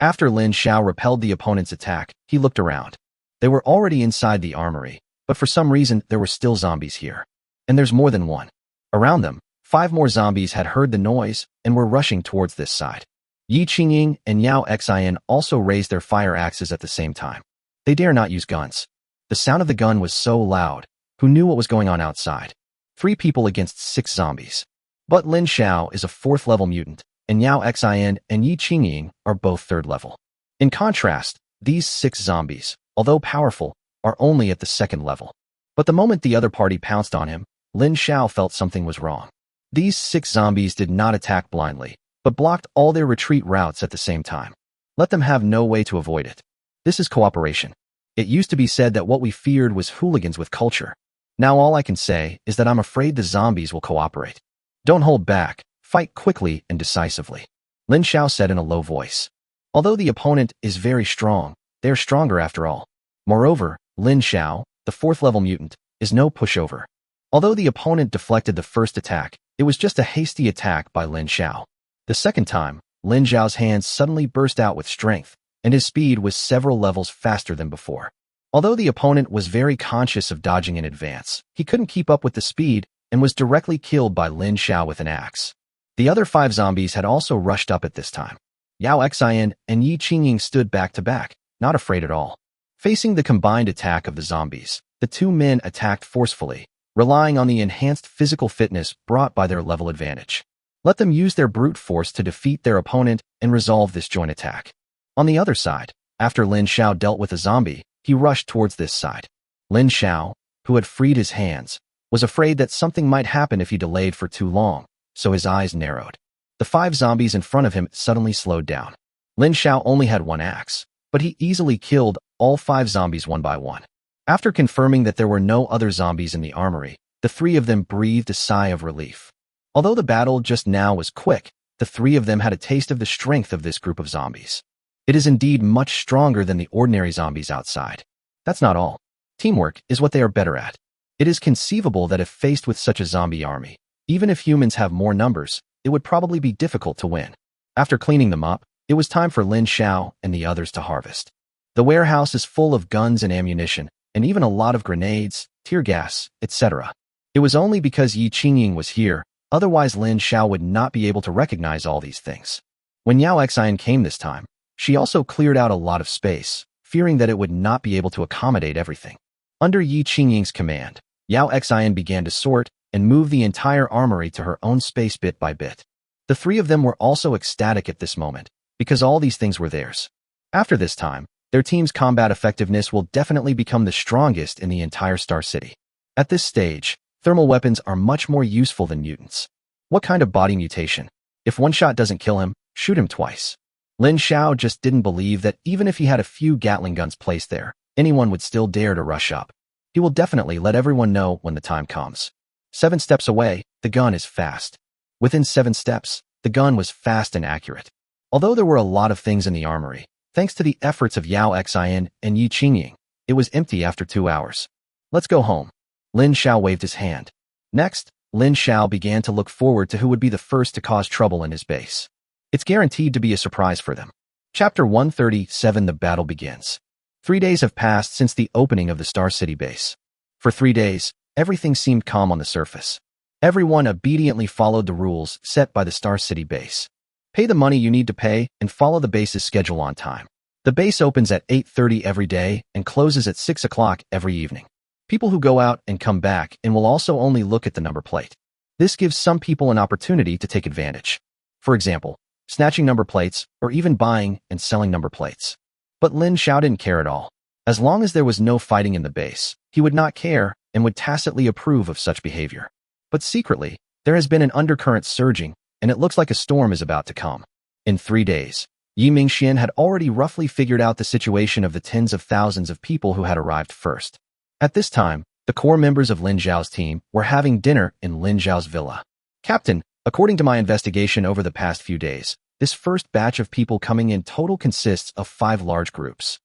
After Lin Xiao repelled the opponent's attack, he looked around. They were already inside the armory, but for some reason there were still zombies here. And there's more than one. Around them, 5 more zombies had heard the noise and were rushing towards this side. Yi Qingying and Yao Xian also raised their fire axes at the same time. They dare not use guns. The sound of the gun was so loud. Who knew what was going on outside? 3 people against 6 zombies. But Lin Xiao is a 4th-level mutant, and Yao Xian and Yi Qingying are both 3rd level. In contrast, these 6 zombies, although powerful, are only at the 2nd level. But the moment the other party pounced on him, Lin Xiao felt something was wrong. These 6 zombies did not attack blindly, but blocked all their retreat routes at the same time. Let them have no way to avoid it. This is cooperation. It used to be said that what we feared was hooligans with culture. Now all I can say is that I'm afraid the zombies will cooperate. Don't hold back, fight quickly and decisively, Lin Xiao said in a low voice. Although the opponent is very strong, they are stronger after all. Moreover, Lin Xiao, the 4th-level mutant, is no pushover. Although the opponent deflected the first attack, it was just a hasty attack by Lin Xiao. The second time, Lin Xiao's hands suddenly burst out with strength, and his speed was several levels faster than before. Although the opponent was very conscious of dodging in advance, he couldn't keep up with the speed and was directly killed by Lin Xiao with an axe. The other 5 zombies had also rushed up at this time. Yao Xian and Yi Qingying stood back to back, not afraid at all. Facing the combined attack of the zombies, the 2 men attacked forcefully, relying on the enhanced physical fitness brought by their level advantage. Let them use their brute force to defeat their opponent and resolve this joint attack. On the other side, after Lin Xiao dealt with a zombie, he rushed towards this side. Lin Xiao, who had freed his hands, was afraid that something might happen if he delayed for too long, so his eyes narrowed. The 5 zombies in front of him suddenly slowed down. Lin Xiao only had 1 axe, but he easily killed all 5 zombies one by one. After confirming that there were no other zombies in the armory, the 3 of them breathed a sigh of relief. Although the battle just now was quick, the 3 of them had a taste of the strength of this group of zombies. It is indeed much stronger than the ordinary zombies outside. That's not all. Teamwork is what they are better at. It is conceivable that if faced with such a zombie army, even if humans have more numbers, it would probably be difficult to win. After cleaning them up, it was time for Lin Xiao and the others to harvest. The warehouse is full of guns and ammunition, and even a lot of grenades, tear gas, etc. It was only because Yi Qingying was here, otherwise Lin Xiao would not be able to recognize all these things. When Yao Xian came this time, she also cleared out a lot of space, fearing that it would not be able to accommodate everything. Under Yi Qingying's command, Yao Xian began to sort and move the entire armory to her own space bit by bit. The 3 of them were also ecstatic at this moment, because all these things were theirs. After this time, their team's combat effectiveness will definitely become the strongest in the entire Star City. At this stage, thermal weapons are much more useful than mutants. What kind of body mutation? If one shot doesn't kill him, shoot him twice. Lin Xiao just didn't believe that even if he had a few Gatling guns placed there, anyone would still dare to rush up. He will definitely let everyone know when the time comes. 7 steps away, the gun is fast. Within 7 steps, the gun was fast and accurate. Although there were a lot of things in the armory, thanks to the efforts of Yao Xian and Yi Qingying, it was empty after 2 hours. Let's go home. Lin Xiao waved his hand. Next, Lin Xiao began to look forward to who would be the first to cause trouble in his base. It's guaranteed to be a surprise for them. Chapter 137 The battle begins. 3 days have passed since the opening of the Star City base. For 3 days, everything seemed calm on the surface. Everyone obediently followed the rules set by the Star City base. Pay the money you need to pay and follow the base's schedule on time. The base opens at 8:30 every day and closes at 6 o'clock every evening. People who go out and come back and will also only look at the number plate. This gives some people an opportunity to take advantage. For example, snatching number plates or even buying and selling number plates. But Lin Xiao didn't care at all. As long as there was no fighting in the base, he would not care and would tacitly approve of such behavior. But secretly, there has been an undercurrent surging, and it looks like a storm is about to come. In 3 days, Yi Mingxian had already roughly figured out the situation of the tens of thousands of people who had arrived first. At this time, the core members of Lin Xiao's team were having dinner in Lin Xiao's villa. Captain, according to my investigation over the past few days, this first batch of people coming in total consists of 5 large groups.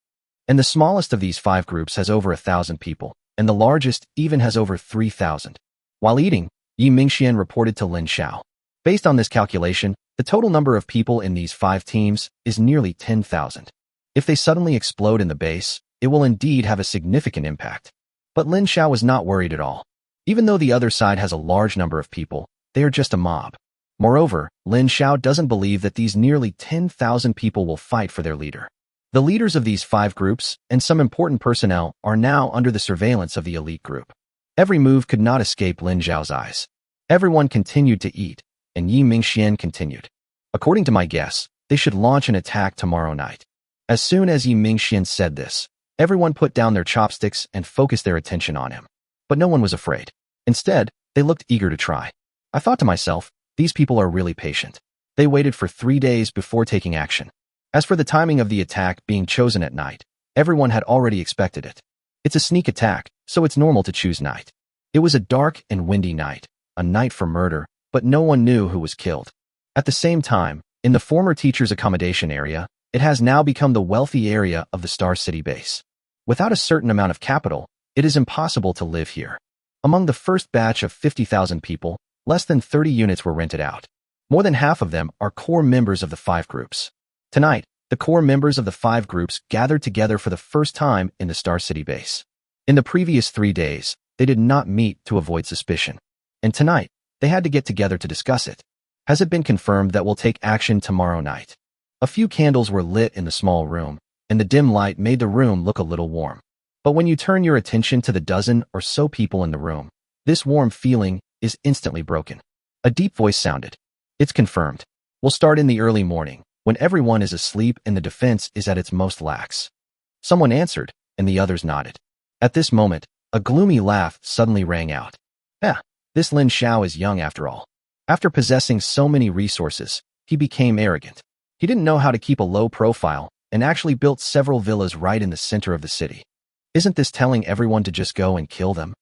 And the smallest of these 5 groups has over 1,000 people, and the largest even has over 3,000. While eating, Yi Mingxian reported to Lin Xiao. Based on this calculation, the total number of people in these 5 teams is nearly 10,000. If they suddenly explode in the base, it will indeed have a significant impact. But Lin Xiao was not worried at all. Even though the other side has a large number of people, they are just a mob. Moreover, Lin Xiao doesn't believe that these nearly 10,000 people will fight for their leader. The leaders of these 5 groups and some important personnel are now under the surveillance of the elite group. Every move could not escape Lin Xiao's eyes. Everyone continued to eat, and Yi Mingxian continued. According to my guess, they should launch an attack tomorrow night. As soon as Yi Mingxian said this, everyone put down their chopsticks and focused their attention on him. But no one was afraid. Instead, they looked eager to try. I thought to myself, these people are really patient. They waited for 3 days before taking action. As for the timing of the attack being chosen at night, everyone had already expected it. It's a sneak attack, so it's normal to choose night. It was a dark and windy night, a night for murder, but no one knew who was killed. At the same time, in the former teacher's accommodation area, it has now become the wealthy area of the Star City base. Without a certain amount of capital, It is impossible to live here. Among the first batch of 50,000 people, less than 30 units were rented out. More than half of them are core members of the 5 groups. Tonight, the core members of the 5 groups gathered together for the first time in the Star City base. In the previous 3 days, they did not meet to avoid suspicion. And tonight, they had to get together to discuss it. Has it been confirmed that we'll take action tomorrow night? A few candles were lit in the small room, and the dim light made the room look a little warm. But when you turn your attention to the dozen or so people in the room, this warm feeling is instantly broken. A deep voice sounded. It's confirmed. We'll start in the early morning, when everyone is asleep and the defense is at its most lax. Someone answered, and the others nodded. At this moment, a gloomy laugh suddenly rang out. This Lin Xiao is young after all. After possessing so many resources, he became arrogant. He didn't know how to keep a low profile and actually built several villas right in the center of the city. Isn't this telling everyone to just go and kill them?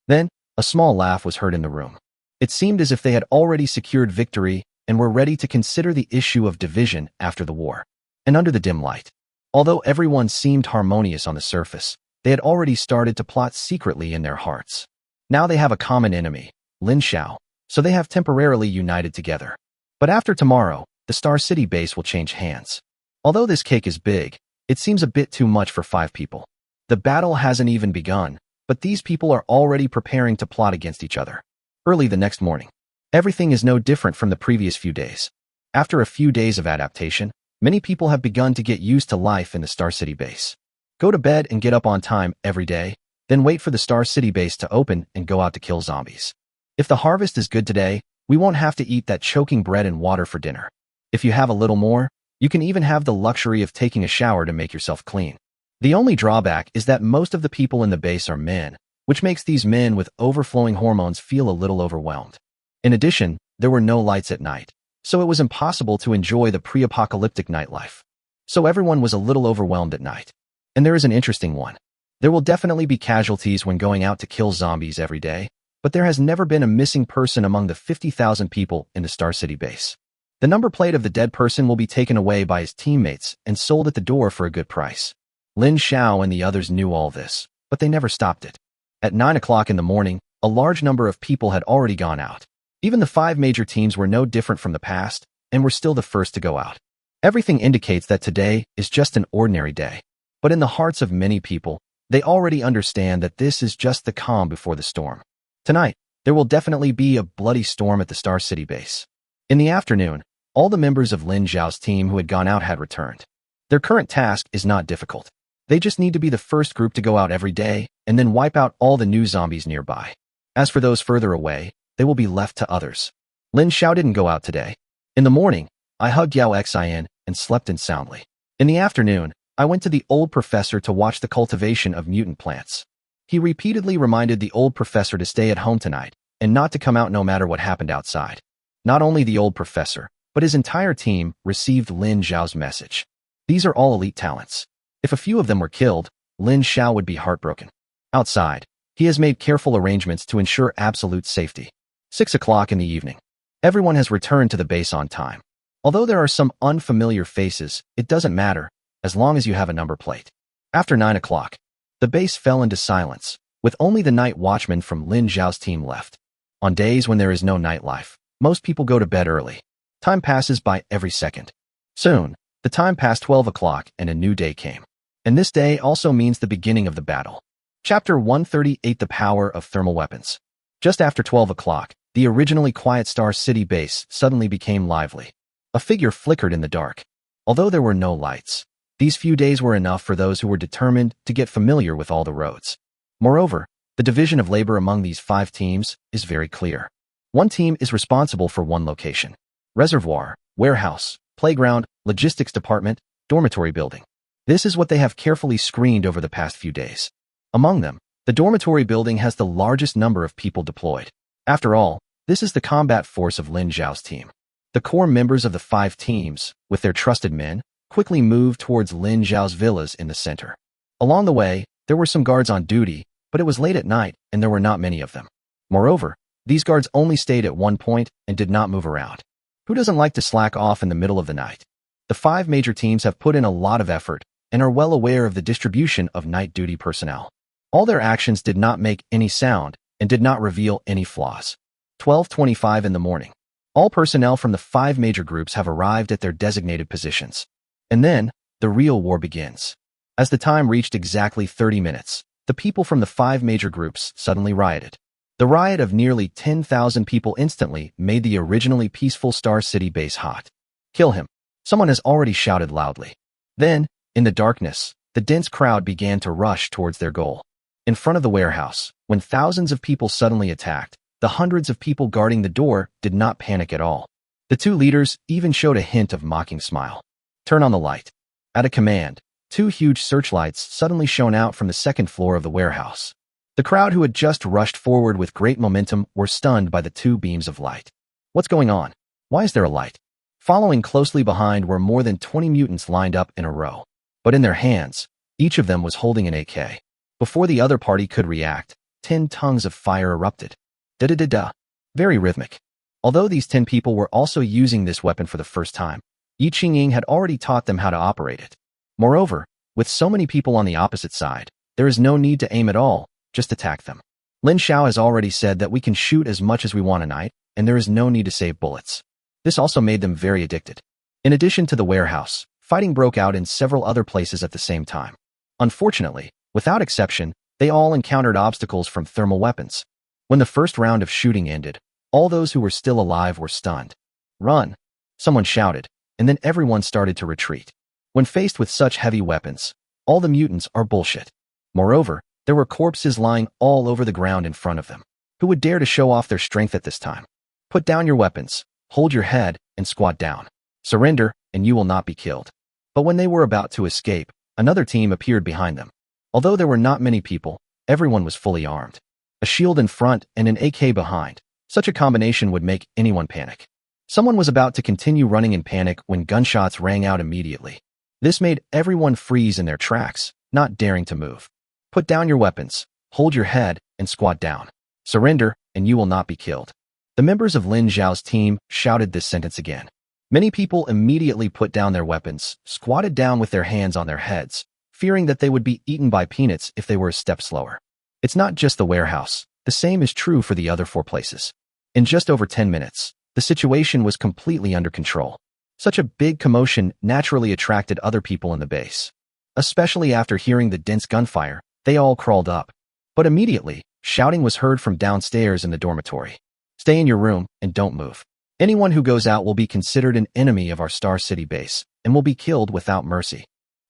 Then, a small laugh was heard in the room. It seemed as if they had already secured victory and were ready to consider the issue of division after the war. And under the dim light, although everyone seemed harmonious on the surface, they had already started to plot secretly in their hearts. Now they have a common enemy, Lin Xiao, so they have temporarily united together. But after tomorrow, the Star City base will change hands. Although this cake is big, it seems a bit too much for 5 people. The battle hasn't even begun, but these people are already preparing to plot against each other. Early the next morning, everything is no different from the previous few days. After a few days of adaptation, many people have begun to get used to life in the Star City base. Go to bed and get up on time every day, then wait for the Star City base to open and go out to kill zombies. If the harvest is good today, we won't have to eat that choking bread and water for dinner. If you have a little more, you can even have the luxury of taking a shower to make yourself clean. The only drawback is that most of the people in the base are men, which makes these men with overflowing hormones feel a little overwhelmed. In addition, there were no lights at night, so it was impossible to enjoy the pre-apocalyptic nightlife. So everyone was a little overwhelmed at night. And there is an interesting one. There will definitely be casualties when going out to kill zombies every day, but there has never been a missing person among the 50,000 people in the Star City base. The number plate of the dead person will be taken away by his teammates and sold at the door for a good price. Lin Xiao and the others knew all this, but they never stopped it. At 9 o'clock in the morning, a large number of people had already gone out. Even the 5 major teams were no different from the past, and were still the first to go out. Everything indicates that today is just an ordinary day. But in the hearts of many people, they already understand that this is just the calm before the storm. Tonight, there will definitely be a bloody storm at the Star City base. In the afternoon, all the members of Lin Xiao's team who had gone out had returned. Their current task is not difficult. They just need to be the first group to go out every day and then wipe out all the new zombies nearby. As for those further away, they will be left to others. Lin Xiao didn't go out today. In the morning, I hugged Yao Xin and slept in soundly. In the afternoon, I went to the old professor to watch the cultivation of mutant plants. He repeatedly reminded the old professor to stay at home tonight and not to come out no matter what happened outside. Not only the old professor, but his entire team received Lin Xiao's message. These are all elite talents. If a few of them were killed, Lin Xiao would be heartbroken. Outside, he has made careful arrangements to ensure absolute safety. 6 o'clock in the evening. Everyone has returned to the base on time. Although there are some unfamiliar faces, it doesn't matter, as long as you have a number plate. After 9 o'clock, the base fell into silence, with only the night watchman from Lin Xiao's team left. On days when there is no nightlife, most people go to bed early. Time passes by every second. Soon, the time passed 12 o'clock and a new day came. And this day also means the beginning of the battle. Chapter 138: The Power of Thermal Weapons. Just after 12 o'clock, the originally quiet Star City base suddenly became lively. A figure flickered in the dark. Although there were no lights, these few days were enough for those who were determined to get familiar with all the roads. Moreover, the division of labor among these 5 teams is very clear. One team is responsible for one location: reservoir, warehouse, playground, logistics department, dormitory building. This is what they have carefully screened over the past few days. Among them, the dormitory building has the largest number of people deployed. After all, this is the combat force of Lin Xiao's team. The core members of the 5 teams, with their trusted men, quickly moved towards Lin Xiao's villas in the center. Along the way, there were some guards on duty, but it was late at night and there were not many of them. Moreover, these guards only stayed at one point and did not move around. Who doesn't like to slack off in the middle of the night? The 5 major teams have put in a lot of effort and are well aware of the distribution of night duty personnel. All their actions did not make any sound and did not reveal any flaws. 12:25 in the morning. All personnel from the 5 major groups have arrived at their designated positions. And then, the real war begins. As the time reached exactly 30 minutes, the people from the 5 major groups suddenly rioted. The riot of nearly 10,000 people instantly made the originally peaceful Star City base hot. Kill him. Someone has already shouted loudly. Then, in the darkness, the dense crowd began to rush towards their goal. In front of the warehouse, when thousands of people suddenly attacked, the hundreds of people guarding the door did not panic at all. The 2 leaders even showed a hint of mocking smile. Turn on the light. At a command, 2 huge searchlights suddenly shone out from the 2nd floor of the warehouse. The crowd who had just rushed forward with great momentum were stunned by the 2 beams of light. What's going on? Why is there a light? Following closely behind were more than 20 mutants lined up in a row. But in their hands, each of them was holding an AK. Before the other party could react, 10 tongues of fire erupted. Da-da-da-da. Very rhythmic. Although these 10 people were also using this weapon for the first time, Yi Qingying had already taught them how to operate it. Moreover, with so many people on the opposite side, there is no need to aim at all, just attack them. Lin Xiao has already said that we can shoot as much as we want tonight, and there is no need to save bullets. This also made them very addicted. In addition to the warehouse, fighting broke out in several other places at the same time. Unfortunately, without exception, they all encountered obstacles from thermal weapons. When the first round of shooting ended, all those who were still alive were stunned. Run! Someone shouted, and then everyone started to retreat. When faced with such heavy weapons, all the mutants are bullshit. Moreover, there were corpses lying all over the ground in front of them. Who would dare to show off their strength at this time? Put down your weapons, hold your head, and squat down. Surrender, and you will not be killed. But when they were about to escape, another team appeared behind them. Although there were not many people, everyone was fully armed. A shield in front and an AK behind. Such a combination would make anyone panic. Someone was about to continue running in panic when gunshots rang out immediately. This made everyone freeze in their tracks, not daring to move. Put down your weapons, hold your head, and squat down. Surrender, and you will not be killed. The members of Lin Xiao's team shouted this sentence again. Many people immediately put down their weapons, squatted down with their hands on their heads, fearing that they would be eaten by peanuts if they were a step slower. It's not just the warehouse. The same is true for the other 4 places. In just over 10 minutes, the situation was completely under control. Such a big commotion naturally attracted other people in the base. Especially after hearing the dense gunfire, they all crawled up. But immediately, shouting was heard from downstairs in the dormitory. Stay in your room and don't move. Anyone who goes out will be considered an enemy of our Star City base and will be killed without mercy.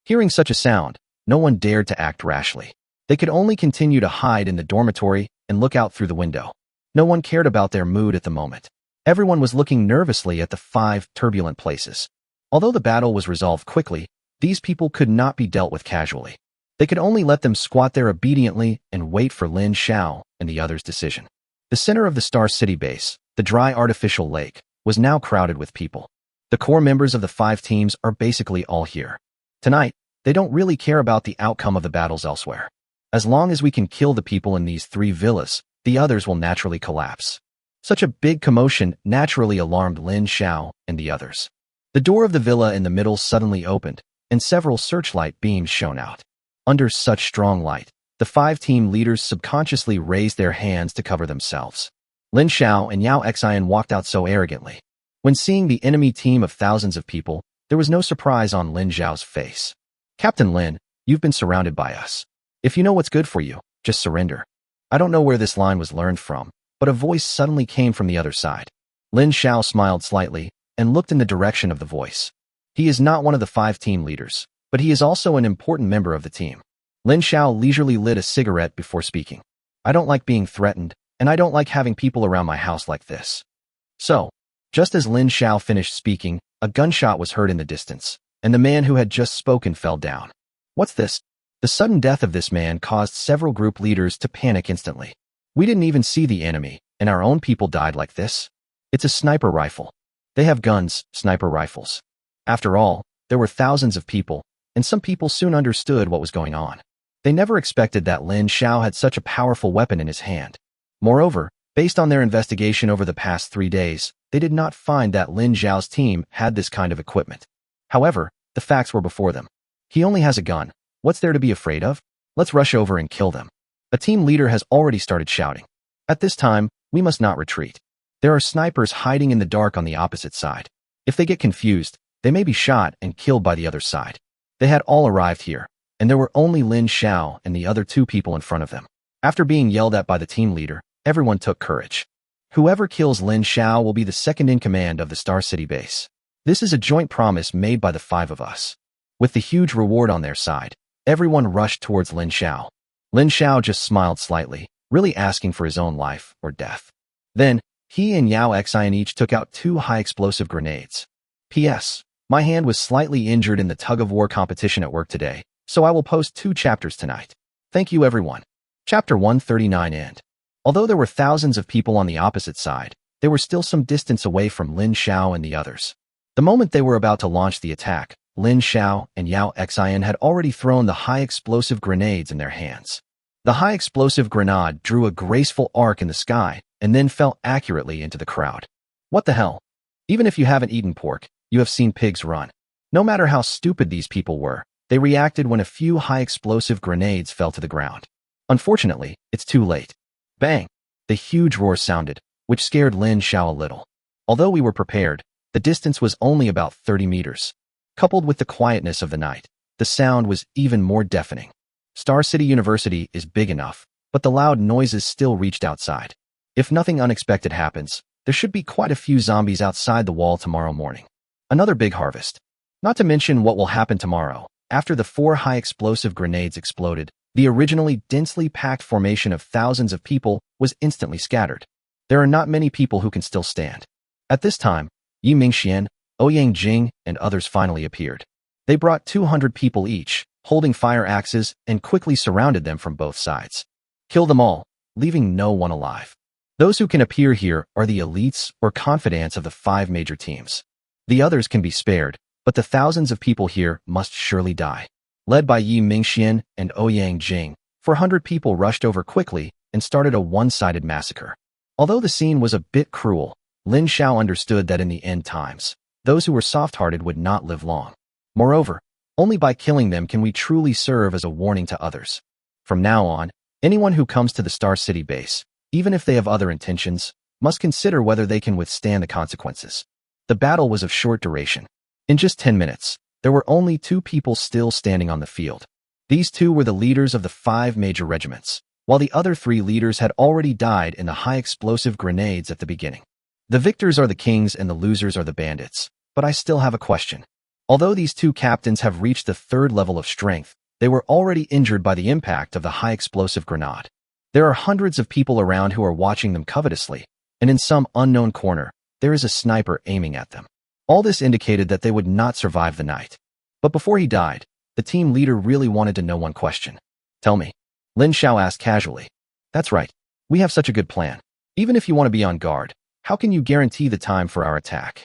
Hearing such a sound, no one dared to act rashly. They could only continue to hide in the dormitory and look out through the window. No one cared about their mood at the moment. Everyone was looking nervously at the 5 turbulent places. Although the battle was resolved quickly, these people could not be dealt with casually. They could only let them squat there obediently and wait for Lin Xiao and the others' decision. The center of the Star City base, the dry artificial lake, was now crowded with people. The core members of the 5 teams are basically all here. Tonight, they don't really care about the outcome of the battles elsewhere. As long as we can kill the people in these 3 villas, the others will naturally collapse. Such a big commotion naturally alarmed Lin Xiao and the others. The door of the villa in the middle suddenly opened, and several searchlight beams shone out. Under such strong light, the 5 team leaders subconsciously raised their hands to cover themselves. Lin Xiao and Yao Xian walked out so arrogantly. When seeing the enemy team of thousands of people, there was no surprise on Lin Xiao's face. Captain Lin, you've been surrounded by us. If you know what's good for you, just surrender. I don't know where this line was learned from, but a voice suddenly came from the other side. Lin Xiao smiled slightly and looked in the direction of the voice. He is not one of the 5 team leaders, but he is also an important member of the team. Lin Xiao leisurely lit a cigarette before speaking. I don't like being threatened, and I don't like having people around my house like this. So, just as Lin Xiao finished speaking, a gunshot was heard in the distance, and the man who had just spoken fell down. What's this? The sudden death of this man caused several group leaders to panic instantly. We didn't even see the enemy, and our own people died like this. It's a sniper rifle. They have guns, sniper rifles. After all, there were thousands of people, and some people soon understood what was going on. They never expected that Lin Xiao had such a powerful weapon in his hand. Moreover, based on their investigation over the past 3 days, they did not find that Lin Xiao's team had this kind of equipment. However, the facts were before them. He only has a gun. What's there to be afraid of? Let's rush over and kill them. A team leader has already started shouting. At this time, we must not retreat. There are snipers hiding in the dark on the opposite side. If they get confused, they may be shot and killed by the other side. They had all arrived here, and there were only Lin Xiao and the other two people in front of them. After being yelled at by the team leader, everyone took courage. Whoever kills Lin Xiao will be the second in command of the Star City base. This is a joint promise made by the five of us. With the huge reward on their side, everyone rushed towards Lin Xiao. Lin Xiao just smiled slightly, really asking for his own life or death. Then, he and Yao Xian each took out 2 high-explosive grenades. P.S. My hand was slightly injured in the tug-of-war competition at work today, so I will post 2 chapters tonight. Thank you everyone. Chapter 139 end. Although there were thousands of people on the opposite side, they were still some distance away from Lin Xiao and the others. The moment they were about to launch the attack, Lin Xiao and Yao Xian had already thrown the high-explosive grenades in their hands. The high-explosive grenade drew a graceful arc in the sky and then fell accurately into the crowd. What the hell? Even if you haven't eaten pork, you have seen pigs run. No matter how stupid these people were, they reacted when a few high-explosive grenades fell to the ground. Unfortunately, it's too late. Bang! The huge roar sounded, which scared Lin Xiao a little. Although we were prepared, the distance was only about 30 meters. Coupled with the quietness of the night, the sound was even more deafening. Star City University is big enough, but the loud noises still reached outside. If nothing unexpected happens, there should be quite a few zombies outside the wall tomorrow morning. Another big harvest. Not to mention what will happen tomorrow. After the 4 high-explosive grenades exploded, the originally densely packed formation of thousands of people was instantly scattered. There are not many people who can still stand. At this time, Yi Mingxian, Ouyang Jing, and others finally appeared. They brought 200 people each, holding fire axes, and quickly surrounded them from both sides. Kill them all, leaving no one alive. Those who can appear here are the elites or confidants of the 5 major teams. The others can be spared, but the thousands of people here must surely die. Led by Yi Mingxian and Ouyang Jing, 400 people rushed over quickly and started a one-sided massacre. Although the scene was a bit cruel, Lin Xiao understood that in the end times, those who were soft-hearted would not live long. Moreover, only by killing them can we truly serve as a warning to others. From now on, anyone who comes to the Star City base, even if they have other intentions, must consider whether they can withstand the consequences. The battle was of short duration. In just 10 minutes, there were only 2 people still standing on the field. These 2 were the leaders of the 5 major regiments, while the other 3 leaders had already died in the high-explosive grenades at the beginning. The victors are the kings and the losers are the bandits, but I still have a question. Although these 2 captains have reached the 3rd level of strength, they were already injured by the impact of the high-explosive grenade. There are hundreds of people around who are watching them covetously, and in some unknown corner, there is a sniper aiming at them. All this indicated that they would not survive the night. But before he died, the team leader really wanted to know one question. Tell me. Lin Xiao asked casually. That's right. We have such a good plan. Even if you want to be on guard, how can you guarantee the time for our attack?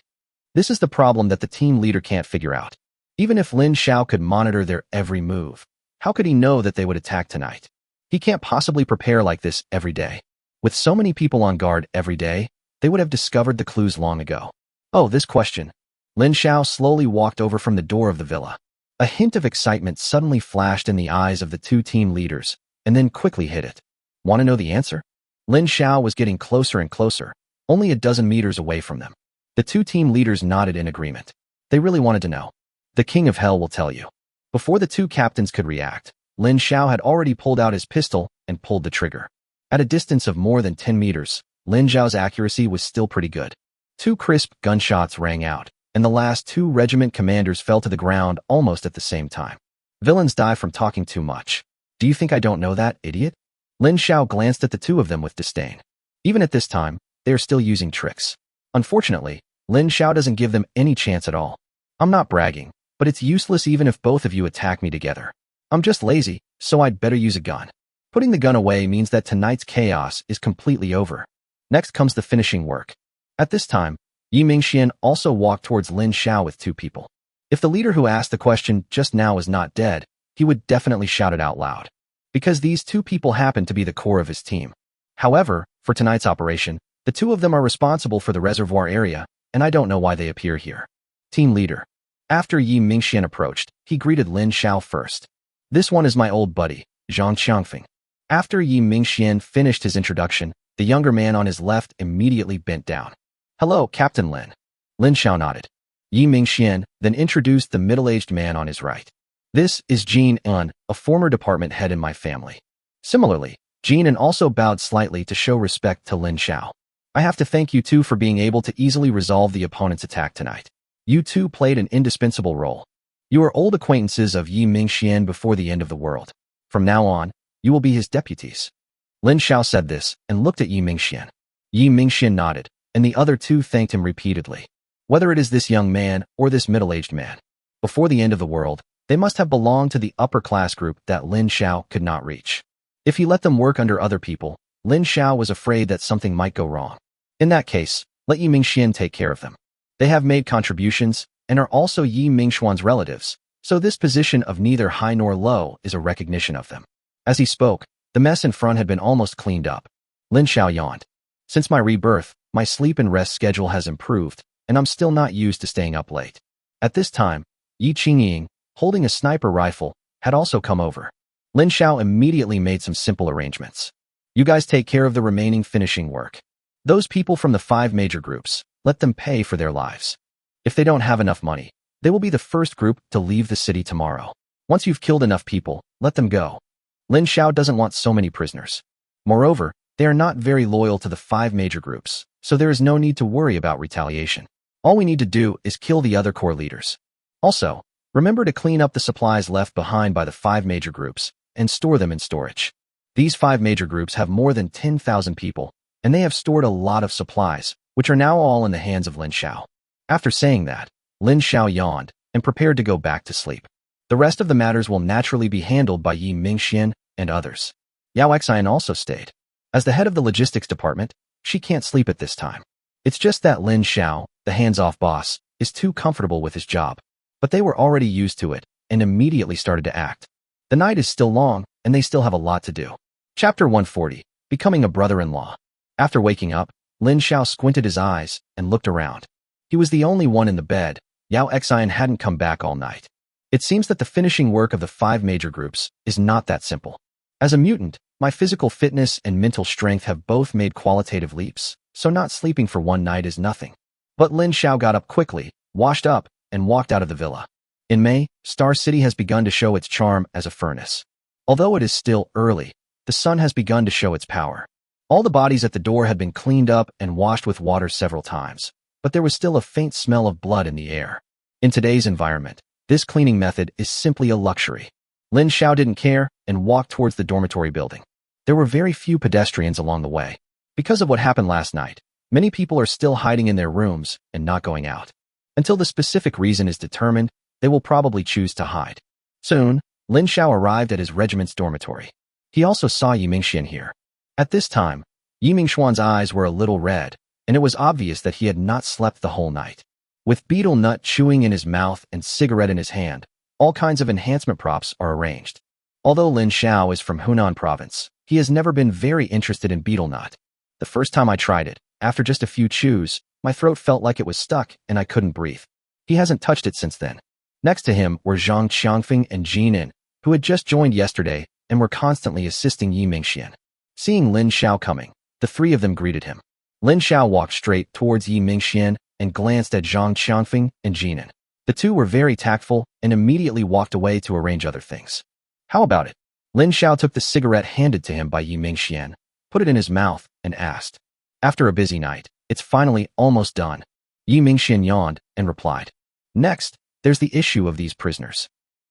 This is the problem that the team leader can't figure out. Even if Lin Xiao could monitor their every move, how could he know that they would attack tonight? He can't possibly prepare like this every day. With so many people on guard every day, they would have discovered the clues long ago. Oh, this question. Lin Xiao slowly walked over from the door of the villa. A hint of excitement suddenly flashed in the eyes of the 2 team leaders, and then quickly hid it. Want to know the answer? Lin Xiao was getting closer and closer, only a dozen meters away from them. The 2 team leaders nodded in agreement. They really wanted to know. The King of Hell will tell you. Before the 2 captains could react, Lin Xiao had already pulled out his pistol and pulled the trigger. At a distance of more than 10 meters, Lin Xiao's accuracy was still pretty good. 2 crisp gunshots rang out, and the last 2 regiment commanders fell to the ground almost at the same time. Villains die from talking too much. Do you think I don't know that, idiot? Lin Xiao glanced at the 2 of them with disdain. Even at this time, they are still using tricks. Unfortunately, Lin Xiao doesn't give them any chance at all. I'm not bragging, but it's useless even if both of you attack me together. I'm just lazy, so I'd better use a gun. Putting the gun away means that tonight's chaos is completely over. Next comes the finishing work. At this time, Yi Mingxian also walked towards Lin Xiao with 2 people. If the leader who asked the question just now was not dead, he would definitely shout it out loud. Because these 2 people happen to be the core of his team. However, for tonight's operation, the 2 of them are responsible for the reservoir area, and I don't know why they appear here. Team leader. After Yi Mingxian approached, he greeted Lin Xiao first. This one is my old buddy, Zhang Qiangfeng. After Yi Mingxian finished his introduction, the younger man on his left immediately bent down. "Hello, Captain Lin." Lin Xiao nodded. Yi Mingxian then introduced the middle-aged man on his right. "This is Jin Un, a former department head in my family." Similarly, Jin Un also bowed slightly to show respect to Lin Xiao. "I have to thank you two for being able to easily resolve the opponent's attack tonight. You two played an indispensable role. You are old acquaintances of Yi Mingxian before the end of the world. From now on, you will be his deputies." Lin Xiao said this and looked at Yi Mingxian. Yi Mingxian nodded, and the other two thanked him repeatedly. Whether it is this young man or this middle-aged man, before the end of the world, they must have belonged to the upper-class group that Lin Xiao could not reach. If he let them work under other people, Lin Xiao was afraid that something might go wrong. In that case, let Yi Mingxian take care of them. They have made contributions and are also Yi Mingxuan's relatives, so this position of neither high nor low is a recognition of them. As he spoke, the mess in front had been almost cleaned up. Lin Xiao yawned. "Since my rebirth, my sleep and rest schedule has improved, and I'm still not used to staying up late." At this time, Yi Qingying, holding a sniper rifle, had also come over. Lin Xiao immediately made some simple arrangements. "You guys take care of the remaining finishing work. Those people from the 5 major groups, let them pay for their lives. If they don't have enough money, they will be the first group to leave the city tomorrow. Once you've killed enough people, let them go." Lin Xiao doesn't want so many prisoners. Moreover, they are not very loyal to the 5 major groups, so there is no need to worry about retaliation. All we need to do is kill the other core leaders. Also, remember to clean up the supplies left behind by the 5 major groups and store them in storage. These 5 major groups have more than 10,000 people, and they have stored a lot of supplies, which are now all in the hands of Lin Xiao. After saying that, Lin Xiao yawned and prepared to go back to sleep. The rest of the matters will naturally be handled by Yi Mingxian and others. Yao Xian also stayed. As the head of the logistics department, she can't sleep at this time. It's just that Lin Xiao, the hands-off boss, is too comfortable with his job. But they were already used to it and immediately started to act. The night is still long, and they still have a lot to do. Chapter 140, Becoming a Brother-in-Law. After waking up, Lin Xiao squinted his eyes and looked around. He was the only one in the bed. Yao Xian hadn't come back all night. It seems that the finishing work of the 5 major groups is not that simple. As a mutant, my physical fitness and mental strength have both made qualitative leaps, so not sleeping for one night is nothing. But Lin Xiao got up quickly, washed up, and walked out of the villa. In May, Star City has begun to show its charm as a furnace. Although it is still early, the sun has begun to show its power. All the bodies at the door had been cleaned up and washed with water several times, but there was still a faint smell of blood in the air. In today's environment, this cleaning method is simply a luxury. Lin Xiao didn't care and walked towards the dormitory building. There were very few pedestrians along the way. Because of what happened last night, many people are still hiding in their rooms and not going out. Until the specific reason is determined, they will probably choose to hide. Soon, Lin Xiao arrived at his regiment's dormitory. He also saw Yi Mingxian here. At this time, Yi Mingxuan's eyes were a little red, and it was obvious that he had not slept the whole night. With beetle nut chewing in his mouth and cigarette in his hand, all kinds of enhancement props are arranged. Although Lin Xiao is from Hunan province, he has never been very interested in beetle nut. The first time I tried it, after just a few chews, my throat felt like it was stuck and I couldn't breathe. He hasn't touched it since then. Next to him were Zhang Qiangfeng and Jinin, who had just joined yesterday and were constantly assisting Yi Mingxian. Seeing Lin Xiao coming, the 3 of them greeted him. Lin Xiao walked straight towards Yi Mingxian and glanced at Zhang Qiangfeng and Jinin. The 2 were very tactful and immediately walked away to arrange other things. How about it? Lin Xiao took the cigarette handed to him by Yi Mingxian, put it in his mouth, and asked. After a busy night, it's finally almost done. Yi Mingxian yawned and replied. Next, there's the issue of these prisoners.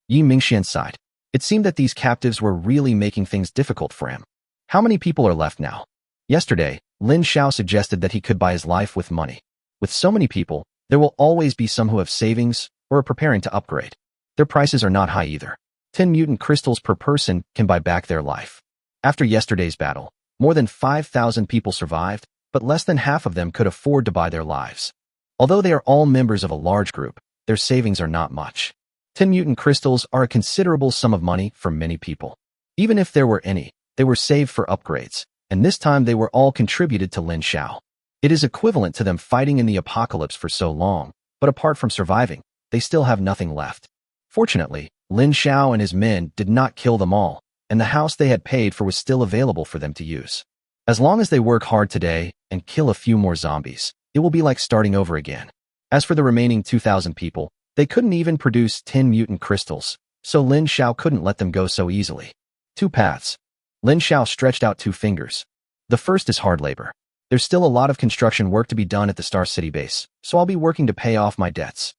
Yi Mingxian sighed. It seemed that these captives were really making things difficult for him. How many people are left now? Yesterday, Lin Xiao suggested that he could buy his life with money. With so many people, there will always be some who have savings or are preparing to upgrade. Their prices are not high either. 10 mutant crystals per person can buy back their life. After yesterday's battle, more than 5,000 people survived, but less than half of them could afford to buy their lives. Although they are all members of a large group, their savings are not much. 10 mutant crystals are a considerable sum of money for many people. Even if there were any, they were saved for upgrades, and this time they were all contributed to Lin Xiao. It is equivalent to them fighting in the apocalypse for so long, but apart from surviving, they still have nothing left. Fortunately, Lin Xiao and his men did not kill them all, and the house they had paid for was still available for them to use. As long as they work hard today and kill a few more zombies, it will be like starting over again. As for the remaining 2,000 people, they couldn't even produce 10 mutant crystals, so Lin Xiao couldn't let them go so easily. 2 paths. Lin Xiao stretched out 2 fingers. The first is hard labor. There's still a lot of construction work to be done at the Star City base, so I'll be working to pay off my debts.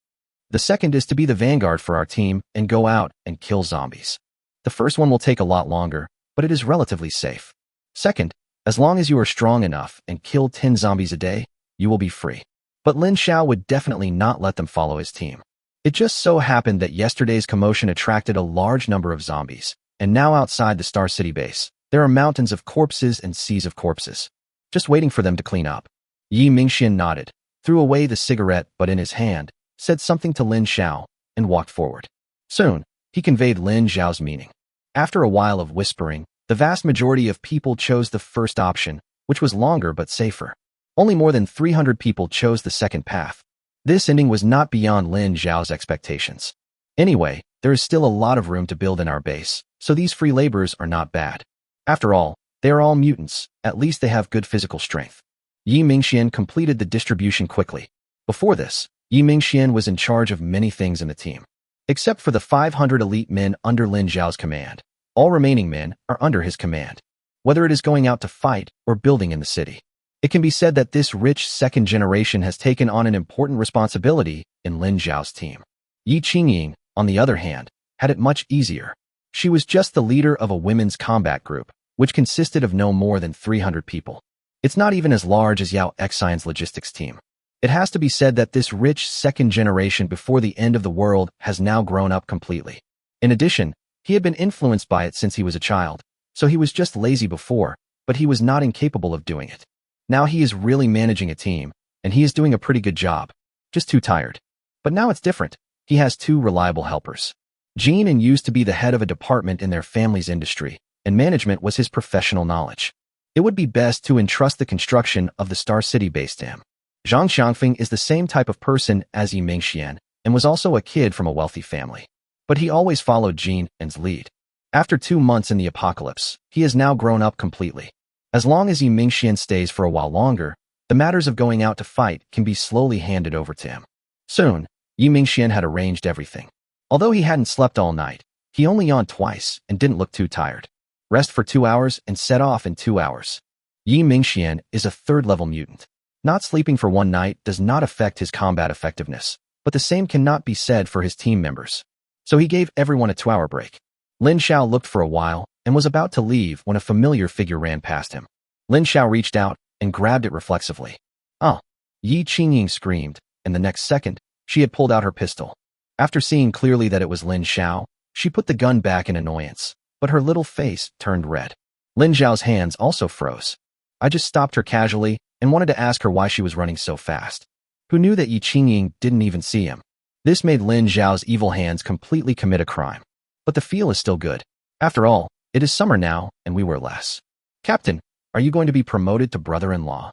The second is to be the vanguard for our team and go out and kill zombies. The first one will take a lot longer, but it is relatively safe. Second, as long as you are strong enough and kill 10 zombies a day, you will be free. But Lin Xiao would definitely not let them follow his team. It just so happened that yesterday's commotion attracted a large number of zombies, and now outside the Star City base, there are mountains of corpses and seas of corpses, just waiting for them to clean up. Yi Mingxian nodded, threw away the cigarette but in his hand, said something to Lin Xiao, and walked forward. Soon, he conveyed Lin Xiao's meaning. After a while of whispering, the vast majority of people chose the first option, which was longer but safer. Only more than 300 people chose the second path. This ending was not beyond Lin Xiao's expectations. Anyway, there is still a lot of room to build in our base, so these free laborers are not bad. After all, they are all mutants, at least they have good physical strength. Yi Mingxian completed the distribution quickly. Before this, Yi Mingxian was in charge of many things in the team. Except for the 500 elite men under Lin Xiao's command, all remaining men are under his command. Whether it is going out to fight or building in the city, it can be said that this rich second generation has taken on an important responsibility in Lin Xiao's team. Yi Qingying, on the other hand, had it much easier. She was just the leader of a women's combat group, which consisted of no more than 300 people. It's not even as large as Yao Xian's logistics team. It has to be said that this rich second generation before the end of the world has now grown up completely. In addition, he had been influenced by it since he was a child, so he was just lazy before, but he was not incapable of doing it. Now he is really managing a team, and he is doing a pretty good job, just too tired. But now it's different. He has 2 reliable helpers. Jean and used to be the head of a department in their family's industry, and management was his professional knowledge. It would be best to entrust the construction of the Star City base to him. Zhang Xiangfeng is the same type of person as Yi Mingxian, and was also a kid from a wealthy family. But he always followed Jean and's lead. After 2 months in the apocalypse, he has now grown up completely. As long as Yi Mingxian stays for a while longer, the matters of going out to fight can be slowly handed over to him. Soon, Yi Mingxian had arranged everything. Although he hadn't slept all night, he only yawned twice and didn't look too tired. Rest for 2 hours and set off in 2 hours. Yi Mingxian is a 3rd-level mutant. Not sleeping for 1 night does not affect his combat effectiveness, but the same cannot be said for his team members. So he gave everyone a 2-hour break. Lin Xiao looked for a while and was about to leave when a familiar figure ran past him. Lin Xiao reached out and grabbed it reflexively. "Oh!" Yi Qingying screamed, and the next second, she had pulled out her pistol. After seeing clearly that it was Lin Xiao, she put the gun back in annoyance, but her little face turned red. Lin Xiao's hands also froze. I just stopped her casually and wanted to ask her why she was running so fast. Who knew that Yi Qingying didn't even see him? This made Lin Xiao's evil hands completely commit a crime. But the feel is still good. After all, it is summer now, and we wear less. "Captain, are you going to be promoted to brother-in-law?"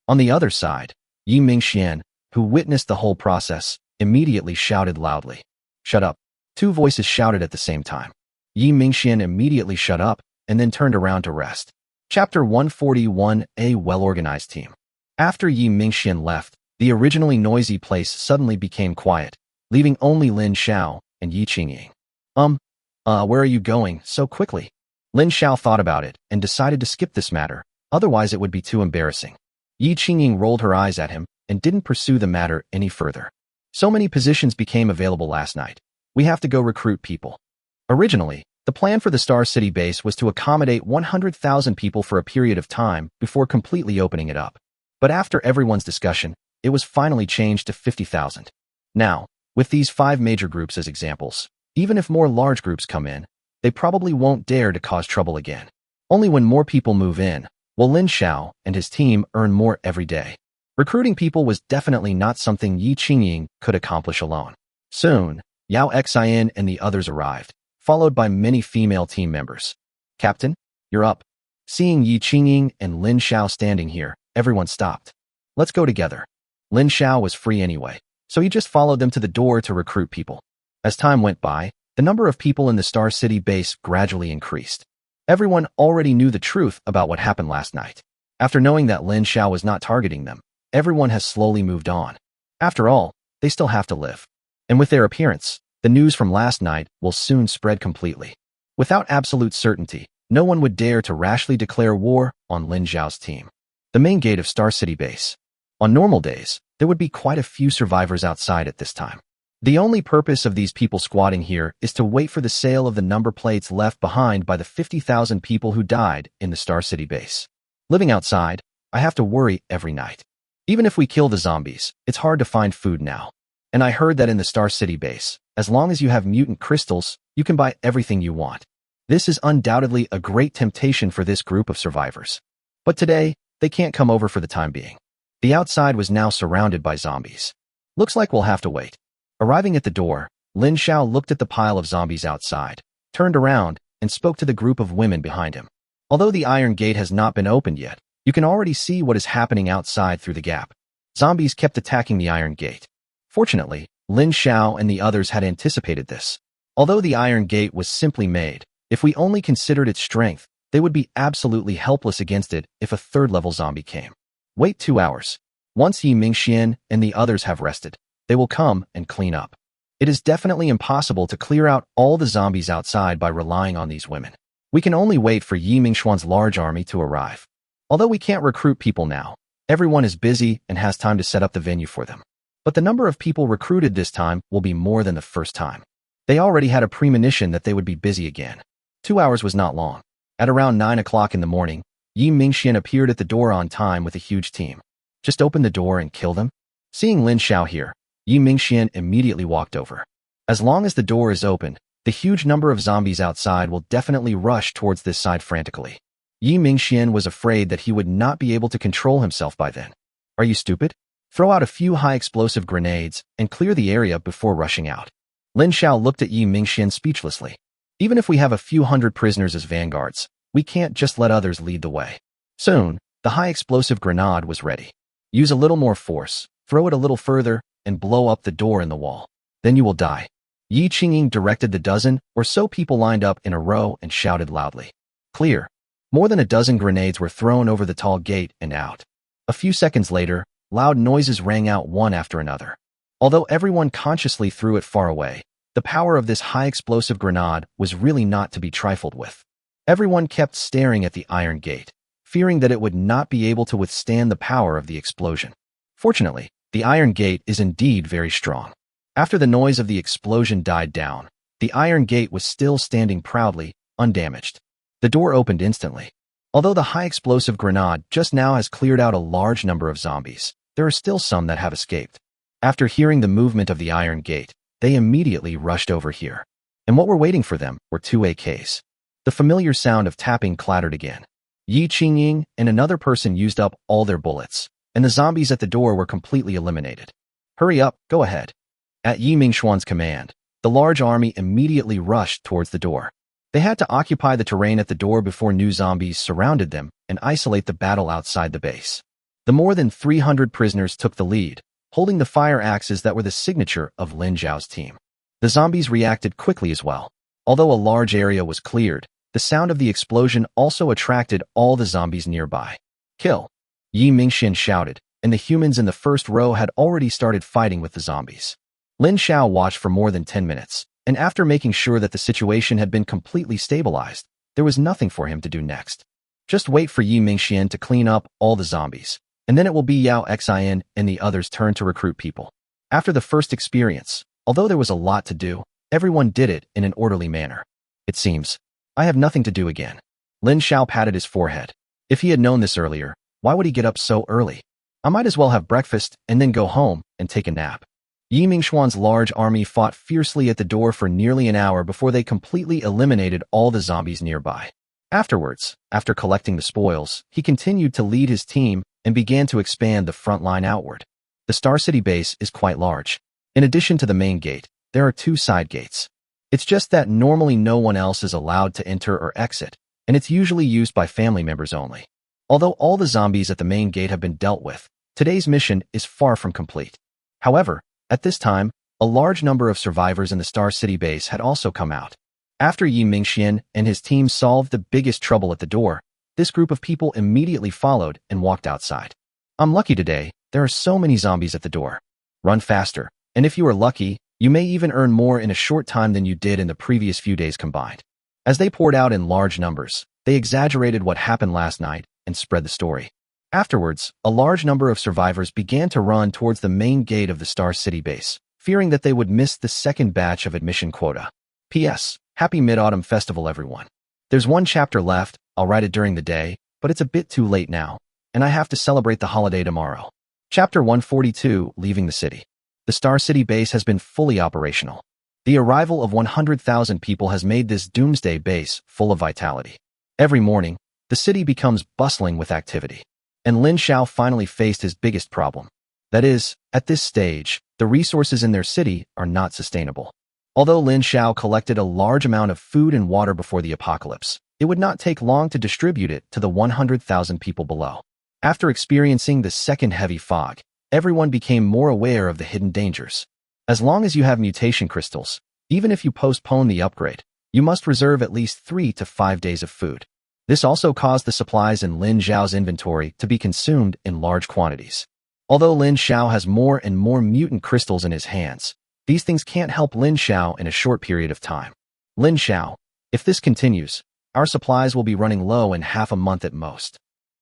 On the other side, Yi Mingxian, who witnessed the whole process, immediately shouted loudly. "Shut up." 2 voices shouted at the same time. Yi Mingxian immediately shut up, and then turned around to rest. Chapter 141, A well-organized team. After Yi Mingxian left, the originally noisy place suddenly became quiet, leaving only Lin Xiao and Yi Qingying. Where are you going so quickly?" Lin Xiao thought about it and decided to skip this matter, otherwise it would be too embarrassing. Yi Qingying rolled her eyes at him and didn't pursue the matter any further. "So many positions became available last night. We have to go recruit people." Originally, the plan for the Star City base was to accommodate 100,000 people for a period of time before completely opening it up. But after everyone's discussion, it was finally changed to 50,000. Now, with these 5 major groups as examples, even if more large groups come in, they probably won't dare to cause trouble again. Only when more people move in will Lin Xiao and his team earn more every day. Recruiting people was definitely not something Yi Qingying could accomplish alone. Soon, Yao Xian and the others arrived, followed by many female team members. "Captain, you're up." Seeing Yi Qingying and Lin Xiao standing here, everyone stopped. "Let's go together." Lin Xiao was free anyway, so he just followed them to the door to recruit people. As time went by, the number of people in the Star City base gradually increased. Everyone already knew the truth about what happened last night. After knowing that Lin Xiao was not targeting them, everyone has slowly moved on. After all, they still have to live. And with their appearance, the news from last night will soon spread completely. Without absolute certainty, no one would dare to rashly declare war on Lin Xiao's team. The main gate of Star City Base. On normal days, there would be quite a few survivors outside at this time. The only purpose of these people squatting here is to wait for the sale of the number plates left behind by the 50,000 people who died in the Star City Base. Living outside, I have to worry every night. Even if we kill the zombies, it's hard to find food now. And I heard that in the Star City Base, as long as you have mutant crystals, you can buy everything you want. This is undoubtedly a great temptation for this group of survivors. But today, they can't come over for the time being. The outside was now surrounded by zombies. Looks like we'll have to wait. Arriving at the door, Lin Xiao looked at the pile of zombies outside, turned around, and spoke to the group of women behind him. Although the iron gate has not been opened yet, you can already see what is happening outside through the gap. Zombies kept attacking the iron gate. Fortunately, Lin Xiao and the others had anticipated this. Although the iron gate was simply made, if we only considered its strength, they would be absolutely helpless against it if a third-level zombie came. Wait 2 hours. Once Yi Mingxian and the others have rested, they will come and clean up. It is definitely impossible to clear out all the zombies outside by relying on these women. We can only wait for Yi Mingxuan's large army to arrive. Although we can't recruit people now, everyone is busy and has time to set up the venue for them. But the number of people recruited this time will be more than the first time. They already had a premonition that they would be busy again. 2 hours was not long. At around 9 o'clock in the morning, Yi Mingxian appeared at the door on time with a huge team. Just open the door and kill them? Seeing Lin Xiao here, Yi Mingxian immediately walked over. As long as the door is opened, the huge number of zombies outside will definitely rush towards this side frantically. Yi Mingxian was afraid that he would not be able to control himself by then. Are you stupid? Throw out a few high-explosive grenades and clear the area before rushing out. Lin Xiao looked at Yi Mingxian speechlessly. Even if we have a few hundred prisoners as vanguards, we can't just let others lead the way. Soon, the high-explosive grenade was ready. Use a little more force, throw it a little further, and blow up the door in the wall. Then you will die. Yi Qingying directed the dozen or so people lined up in a row and shouted loudly. Clear. More than a dozen grenades were thrown over the tall gate and out. A few seconds later, loud noises rang out one after another. Although everyone consciously threw it far away, the power of this high-explosive grenade was really not to be trifled with. Everyone kept staring at the iron gate, fearing that it would not be able to withstand the power of the explosion. Fortunately, the iron gate is indeed very strong. After the noise of the explosion died down, the iron gate was still standing proudly, undamaged. The door opened instantly. Although the high-explosive grenade just now has cleared out a large number of zombies, there are still some that have escaped. After hearing the movement of the iron gate, they immediately rushed over here. And what were waiting for them were 2 AKs. The familiar sound of tapping clattered again. Yi Qingying and another person used up all their bullets, and the zombies at the door were completely eliminated. Hurry up, go ahead. At Yi Mingxuan's command, the large army immediately rushed towards the door. They had to occupy the terrain at the door before new zombies surrounded them and isolate the battle outside the base. The more than 300 prisoners took the lead, holding the fire axes that were the signature of Lin Xiao's team. The zombies reacted quickly as well. Although a large area was cleared, the sound of the explosion also attracted all the zombies nearby. Kill! Yi Mingxian shouted, and the humans in the first row had already started fighting with the zombies. Lin Xiao watched for more than 10 minutes, and after making sure that the situation had been completely stabilized, there was nothing for him to do next. Just wait for Yi Mingxian to clean up all the zombies, and then it will be Yao Xian and the others' turn to recruit people. After the first experience, although there was a lot to do, everyone did it in an orderly manner. It seems, I have nothing to do again. Lin Xiao patted his forehead. If he had known this earlier, why would he get up so early? I might as well have breakfast and then go home and take a nap. Yi Mingxuan's large army fought fiercely at the door for nearly an hour before they completely eliminated all the zombies nearby. Afterwards, after collecting the spoils, he continued to lead his team and began to expand the front line outward. The Star City base is quite large. In addition to the main gate, there are 2 side gates. It's just that normally no one else is allowed to enter or exit, and it's usually used by family members only. Although all the zombies at the main gate have been dealt with, today's mission is far from complete. However, at this time, a large number of survivors in the Star City base had also come out. After Yi Mingxian and his team solved the biggest trouble at the door, this group of people immediately followed and walked outside. I'm lucky today, there are so many zombies at the door. Run faster, and if you are lucky, you may even earn more in a short time than you did in the previous few days combined. As they poured out in large numbers, they exaggerated what happened last night and spread the story. Afterwards, a large number of survivors began to run towards the main gate of the Star City base, fearing that they would miss the second batch of admission quota. P.S. Happy Mid-Autumn Festival, everyone. There's one chapter left, I'll write it during the day, but it's a bit too late now, and I have to celebrate the holiday tomorrow. Chapter 142, Leaving the City. The Star City base has been fully operational. The arrival of 100,000 people has made this doomsday base full of vitality. Every morning, the city becomes bustling with activity. And Lin Xiao finally faced his biggest problem. That is, at this stage, the resources in their city are not sustainable. Although Lin Xiao collected a large amount of food and water before the apocalypse, it would not take long to distribute it to the 100,000 people below. After experiencing the second heavy fog, everyone became more aware of the hidden dangers. As long as you have mutation crystals, even if you postpone the upgrade, you must reserve at least 3 to 5 days of food. This also caused the supplies in Lin Xiao's inventory to be consumed in large quantities. Although Lin Xiao has more and more mutant crystals in his hands, these things can't help Lin Xiao in a short period of time. Lin Xiao, if this continues, our supplies will be running low in half a month at most.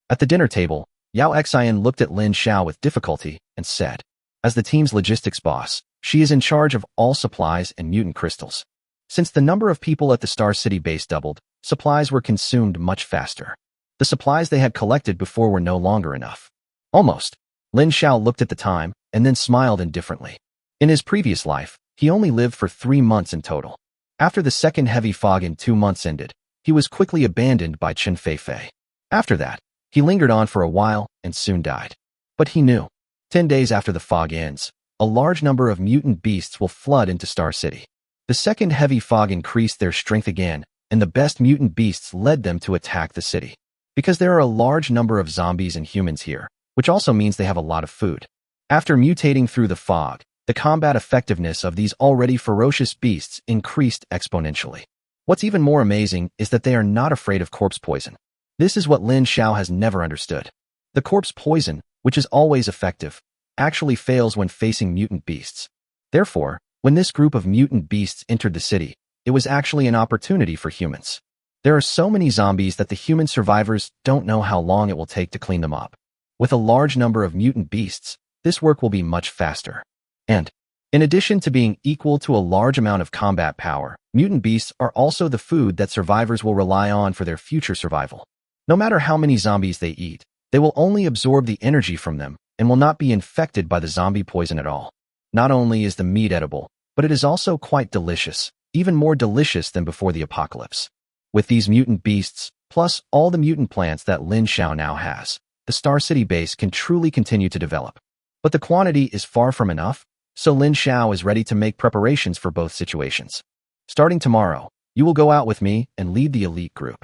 At the dinner table, Yao Xian looked at Lin Xiao with difficulty and said, as the team's logistics boss, she is in charge of all supplies and mutant crystals. Since the number of people at the Star City base doubled, supplies were consumed much faster. The supplies they had collected before were no longer enough. Almost. Lin Xiao looked at the time and then smiled indifferently. In his previous life, he only lived for 3 months in total. After the second heavy fog in 2 months ended, he was quickly abandoned by Chen Feifei. After that, he lingered on for a while and soon died. But he knew. 10 days after the fog ends, a large number of mutant beasts will flood into Star City. The second heavy fog increased their strength again, and the best mutant beasts led them to attack the city. Because there are a large number of zombies and humans here, which also means they have a lot of food. After mutating through the fog, the combat effectiveness of these already ferocious beasts increased exponentially. What's even more amazing is that they are not afraid of corpse poison. This is what Lin Xiao has never understood. The corpse poison, which is always effective, actually fails when facing mutant beasts. Therefore, when this group of mutant beasts entered the city, it was actually an opportunity for humans. There are so many zombies that the human survivors don't know how long it will take to clean them up. With a large number of mutant beasts, this work will be much faster. And, in addition to being equal to a large amount of combat power, mutant beasts are also the food that survivors will rely on for their future survival. No matter how many zombies they eat, they will only absorb the energy from them and will not be infected by the zombie poison at all. Not only is the meat edible, but it is also quite delicious, even more delicious than before the apocalypse. With these mutant beasts, plus all the mutant plants that Lin Xiao now has, the Star City base can truly continue to develop. But the quantity is far from enough, so Lin Xiao is ready to make preparations for both situations. Starting tomorrow, you will go out with me and lead the elite group.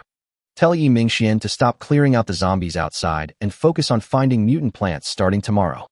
Tell Yi Mingxian to stop clearing out the zombies outside and focus on finding mutant plants starting tomorrow.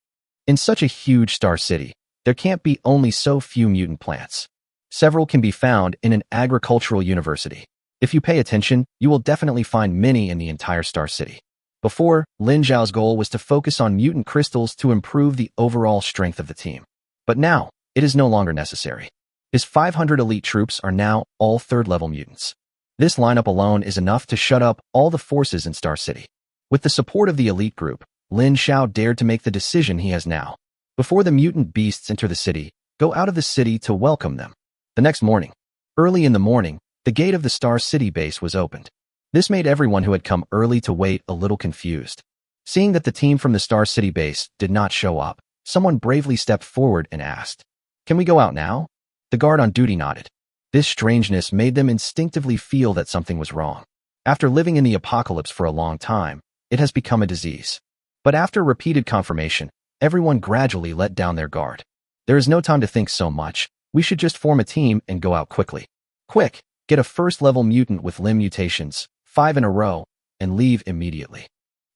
In such a huge Star City, there can't be only so few mutant plants. Several can be found in an agricultural university. If you pay attention, you will definitely find many in the entire Star City. Before, Lin Xiao's goal was to focus on mutant crystals to improve the overall strength of the team. But now, it is no longer necessary. His 500 elite troops are now all 3rd-level mutants. This lineup alone is enough to shut up all the forces in Star City. With the support of the elite group, Lin Xiao dared to make the decision he has now. Before the mutant beasts enter the city, go out of the city to welcome them. The next morning, early in the morning, the gate of the Star City base was opened. This made everyone who had come early to wait a little confused. Seeing that the team from the Star City base did not show up, someone bravely stepped forward and asked, "Can we go out now?" The guard on duty nodded. This strangeness made them instinctively feel that something was wrong. After living in the apocalypse for a long time, it has become a disease. But after repeated confirmation, everyone gradually let down their guard. There is no time to think so much. We should just form a team and go out quickly. Quick, get a 1st-level mutant with limb mutations, 5 in a row, and leave immediately.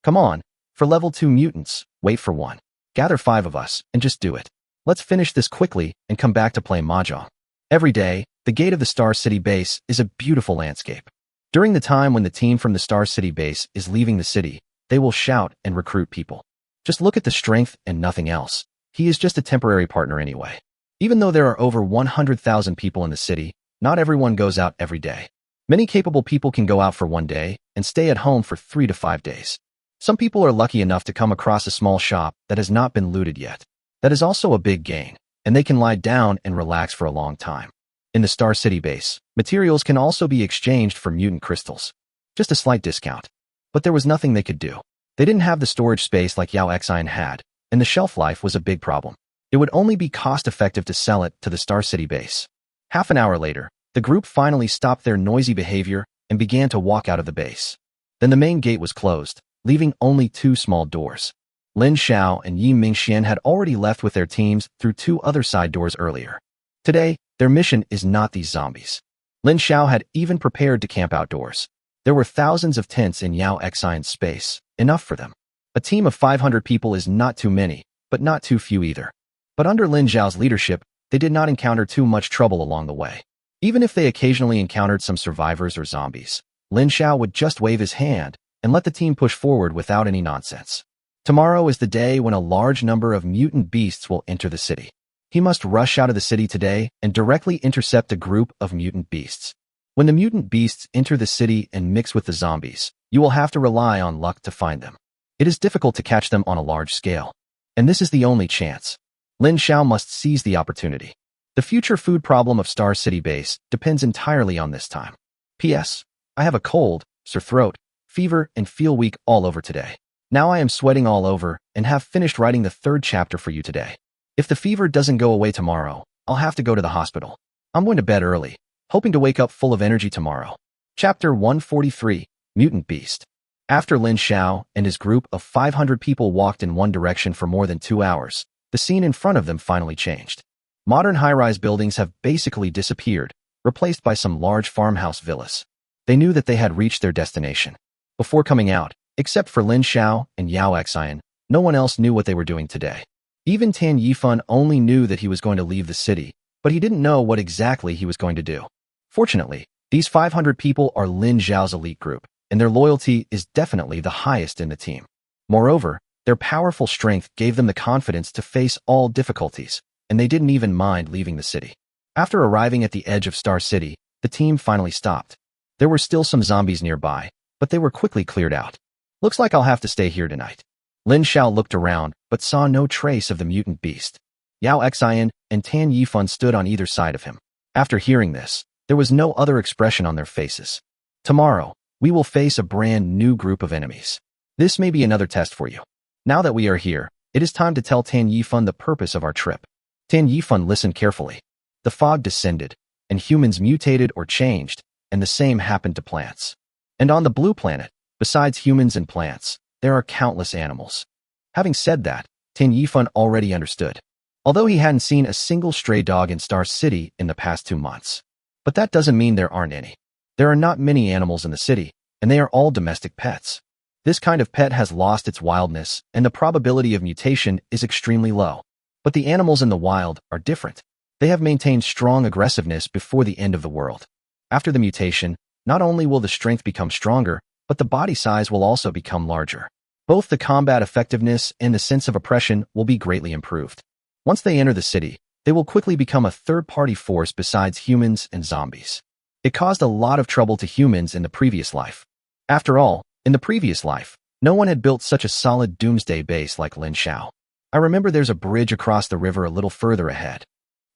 Come on, for level 2 mutants, wait for one. Gather 5 of us and just do it. Let's finish this quickly and come back to play mahjong. Every day, The gate of the Star City base is a beautiful landscape. During the time when the team from the Star City base is leaving the city, they will shout and recruit people. Just look at the strength and nothing else. He is just a temporary partner anyway. Even though there are over 100,000 people in the city, not everyone goes out every day. Many capable people can go out for one day and stay at home for 3 to 5 days. Some people are lucky enough to come across a small shop that has not been looted yet. That is also a big gain, and they can lie down and relax for a long time. In the Star City base, materials can also be exchanged for mutant crystals. Just a slight discount. But there was nothing they could do. They didn't have the storage space like Yao Xian had, and the shelf life was a big problem. It would only be cost-effective to sell it to the Star City base. Half an hour later, the group finally stopped their noisy behavior and began to walk out of the base. Then the main gate was closed, leaving only 2 small doors. Lin Xiao and Yi Mingxian had already left with their teams through 2 other side doors earlier. Today, their mission is not these zombies. Lin Xiao had even prepared to camp outdoors. There were thousands of tents in Yao Xian's space, enough for them. A team of 500 people is not too many, but not too few either. But under Lin Xiao's leadership, they did not encounter too much trouble along the way. Even if they occasionally encountered some survivors or zombies, Lin Xiao would just wave his hand and let the team push forward without any nonsense. Tomorrow is the day when a large number of mutant beasts will enter the city. He must rush out of the city today and directly intercept a group of mutant beasts. When the mutant beasts enter the city and mix with the zombies, you will have to rely on luck to find them. It is difficult to catch them on a large scale. And this is the only chance. Lin Xiao must seize the opportunity. The future food problem of Star City base depends entirely on this time. P.S. I have a cold, sore throat, fever, and feel weak all over today. Now I am sweating all over and have finished writing the 3rd chapter for you today. If the fever doesn't go away tomorrow, I'll have to go to the hospital. I'm going to bed early, hoping to wake up full of energy tomorrow. Chapter 143, Mutant Beast. After Lin Xiao and his group of 500 people walked in one direction for more than 2 hours, the scene in front of them finally changed. Modern high-rise buildings have basically disappeared, replaced by some large farmhouse villas. They knew that they had reached their destination. Before coming out, except for Lin Xiao and Yao Xian, no one else knew what they were doing today. Even Tan Yifan only knew that he was going to leave the city, but he didn't know what exactly he was going to do. Fortunately, these 500 people are Lin Xiao's elite group, and their loyalty is definitely the highest in the team. Moreover, their powerful strength gave them the confidence to face all difficulties, and they didn't even mind leaving the city. After arriving at the edge of Star City, the team finally stopped. There were still some zombies nearby, but they were quickly cleared out. Looks like I'll have to stay here tonight. Lin Xiao looked around, but saw no trace of the mutant beast. Yao Xian and Tan Yifan stood on either side of him. After hearing this, there was no other expression on their faces. Tomorrow, we will face a brand new group of enemies. This may be another test for you. Now that we are here, it is time to tell Tan Yifan the purpose of our trip. Tan Yifan listened carefully. The fog descended, and humans mutated or changed, and the same happened to plants. And on the blue planet, besides humans and plants, there are countless animals. Having said that, Tan Yifan already understood. Although he hadn't seen a single stray dog in Star City in the past 2 months. But that doesn't mean there aren't any. There are not many animals in the city, and they are all domestic pets. This kind of pet has lost its wildness, and the probability of mutation is extremely low. But the animals in the wild are different. They have maintained strong aggressiveness before the end of the world. After the mutation, not only will the strength become stronger, but the body size will also become larger. Both the combat effectiveness and the sense of oppression will be greatly improved. Once they enter the city, they will quickly become a third-party force besides humans and zombies. It caused a lot of trouble to humans in the previous life. After all, in the previous life, no one had built such a solid doomsday base like Lin Xiao. I remember there's a bridge across the river a little further ahead.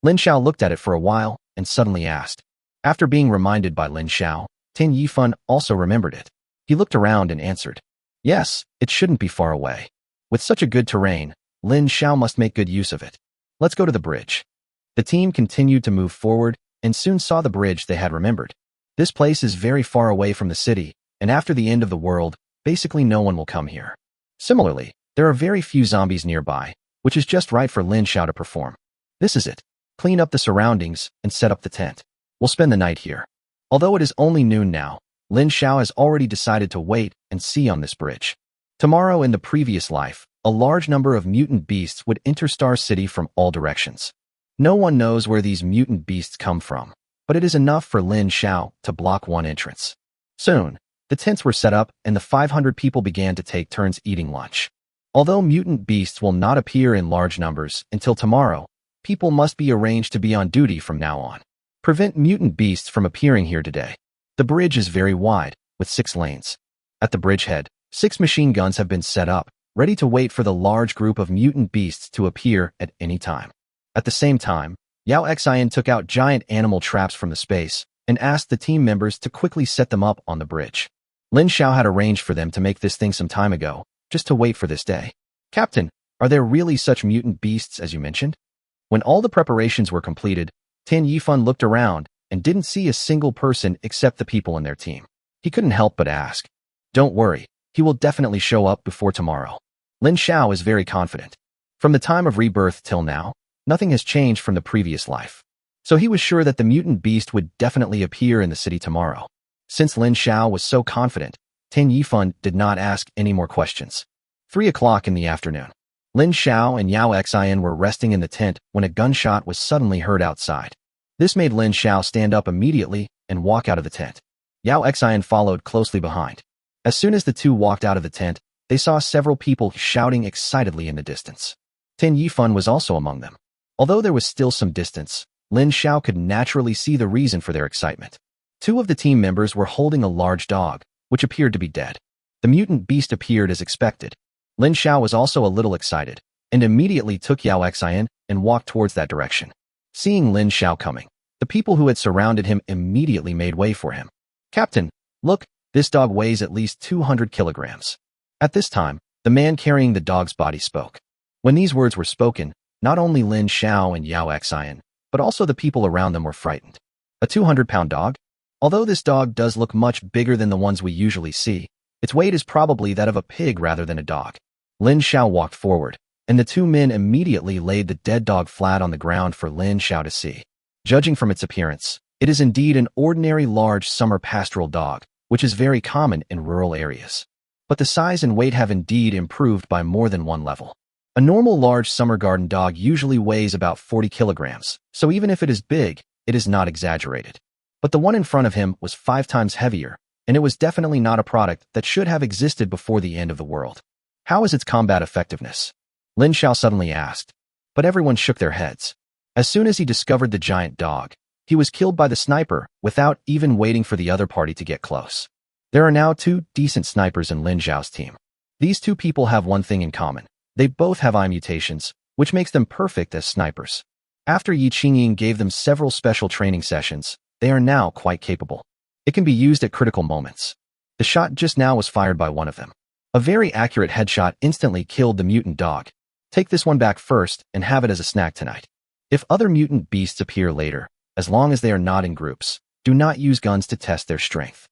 Lin Xiao looked at it for a while and suddenly asked. After being reminded by Lin Xiao, Tan Yifan also remembered it. He looked around and answered, yes, it shouldn't be far away. With such a good terrain, Lin Xiao must make good use of it. Let's go to the bridge. The team continued to move forward and soon saw the bridge they had remembered. This place is very far away from the city, and after the end of the world, basically no one will come here. Similarly, there are very few zombies nearby, which is just right for Lin Xiao to perform. This is it. Clean up the surroundings and set up the tent. We'll spend the night here. Although it is only noon now, Lin Xiao has already decided to wait and see on this bridge. Tomorrow in the previous life, a large number of mutant beasts would enter Star City from all directions. No one knows where these mutant beasts come from, but it is enough for Lin Xiao to block one entrance. Soon, the tents were set up and the 500 people began to take turns eating lunch. Although mutant beasts will not appear in large numbers until tomorrow, people must be arranged to be on duty from now on. Prevent mutant beasts from appearing here today. The bridge is very wide, with 6 lanes. At the bridgehead, 6 machine guns have been set up, ready to wait for the large group of mutant beasts to appear at any time. At the same time, Yao Xian took out giant animal traps from the space and asked the team members to quickly set them up on the bridge. Lin Xiao had arranged for them to make this thing some time ago, just to wait for this day. Captain, are there really such mutant beasts as you mentioned? When all the preparations were completed, Tin Yifan looked around and didn't see a single person except the people in their team. He couldn't help but ask. Don't worry, he will definitely show up before tomorrow. Lin Xiao is very confident. From the time of rebirth till now, nothing has changed from the previous life. So he was sure that the mutant beast would definitely appear in the city tomorrow. Since Lin Xiao was so confident, Tin Yifan did not ask any more questions. 3 o'clock in the afternoon. Lin Xiao and Yao Xian were resting in the tent when a gunshot was suddenly heard outside. This made Lin Xiao stand up immediately and walk out of the tent. Yao Xian followed closely behind. As soon as the two walked out of the tent, they saw several people shouting excitedly in the distance. Tin Yifan was also among them. Although there was still some distance, Lin Xiao could naturally see the reason for their excitement. 2 of the team members were holding a large dog, which appeared to be dead. The mutant beast appeared as expected. Lin Xiao was also a little excited, and immediately took Yao Xian and walked towards that direction. Seeing Lin Xiao coming, the people who had surrounded him immediately made way for him. Captain, look, this dog weighs at least 200 kilograms. At this time, the man carrying the dog's body spoke. When these words were spoken, not only Lin Xiao and Yao Xian, but also the people around them were frightened. A 200-pound dog? Although this dog does look much bigger than the ones we usually see, its weight is probably that of a pig rather than a dog. Lin Xiao walked forward, and the 2 men immediately laid the dead dog flat on the ground for Lin Xiao to see. Judging from its appearance, it is indeed an ordinary large summer pastoral dog, which is very common in rural areas. But the size and weight have indeed improved by more than one level. A normal large summer garden dog usually weighs about 40 kilograms, so even if it is big, it is not exaggerated. But the one in front of him was 5 times heavier, and it was definitely not a product that should have existed before the end of the world. How is its combat effectiveness? Lin Xiao suddenly asked, but everyone shook their heads. As soon as he discovered the giant dog, he was killed by the sniper without even waiting for the other party to get close. There are now 2 decent snipers in Lin Xiao's team. These 2 people have one thing in common. They both have eye mutations, which makes them perfect as snipers. After Yi Qingying gave them several special training sessions, they are now quite capable. It can be used at critical moments. The shot just now was fired by one of them. A very accurate headshot instantly killed the mutant dog. Take this one back first and have it as a snack tonight. If other mutant beasts appear later, as long as they are not in groups, do not use guns to test their strength.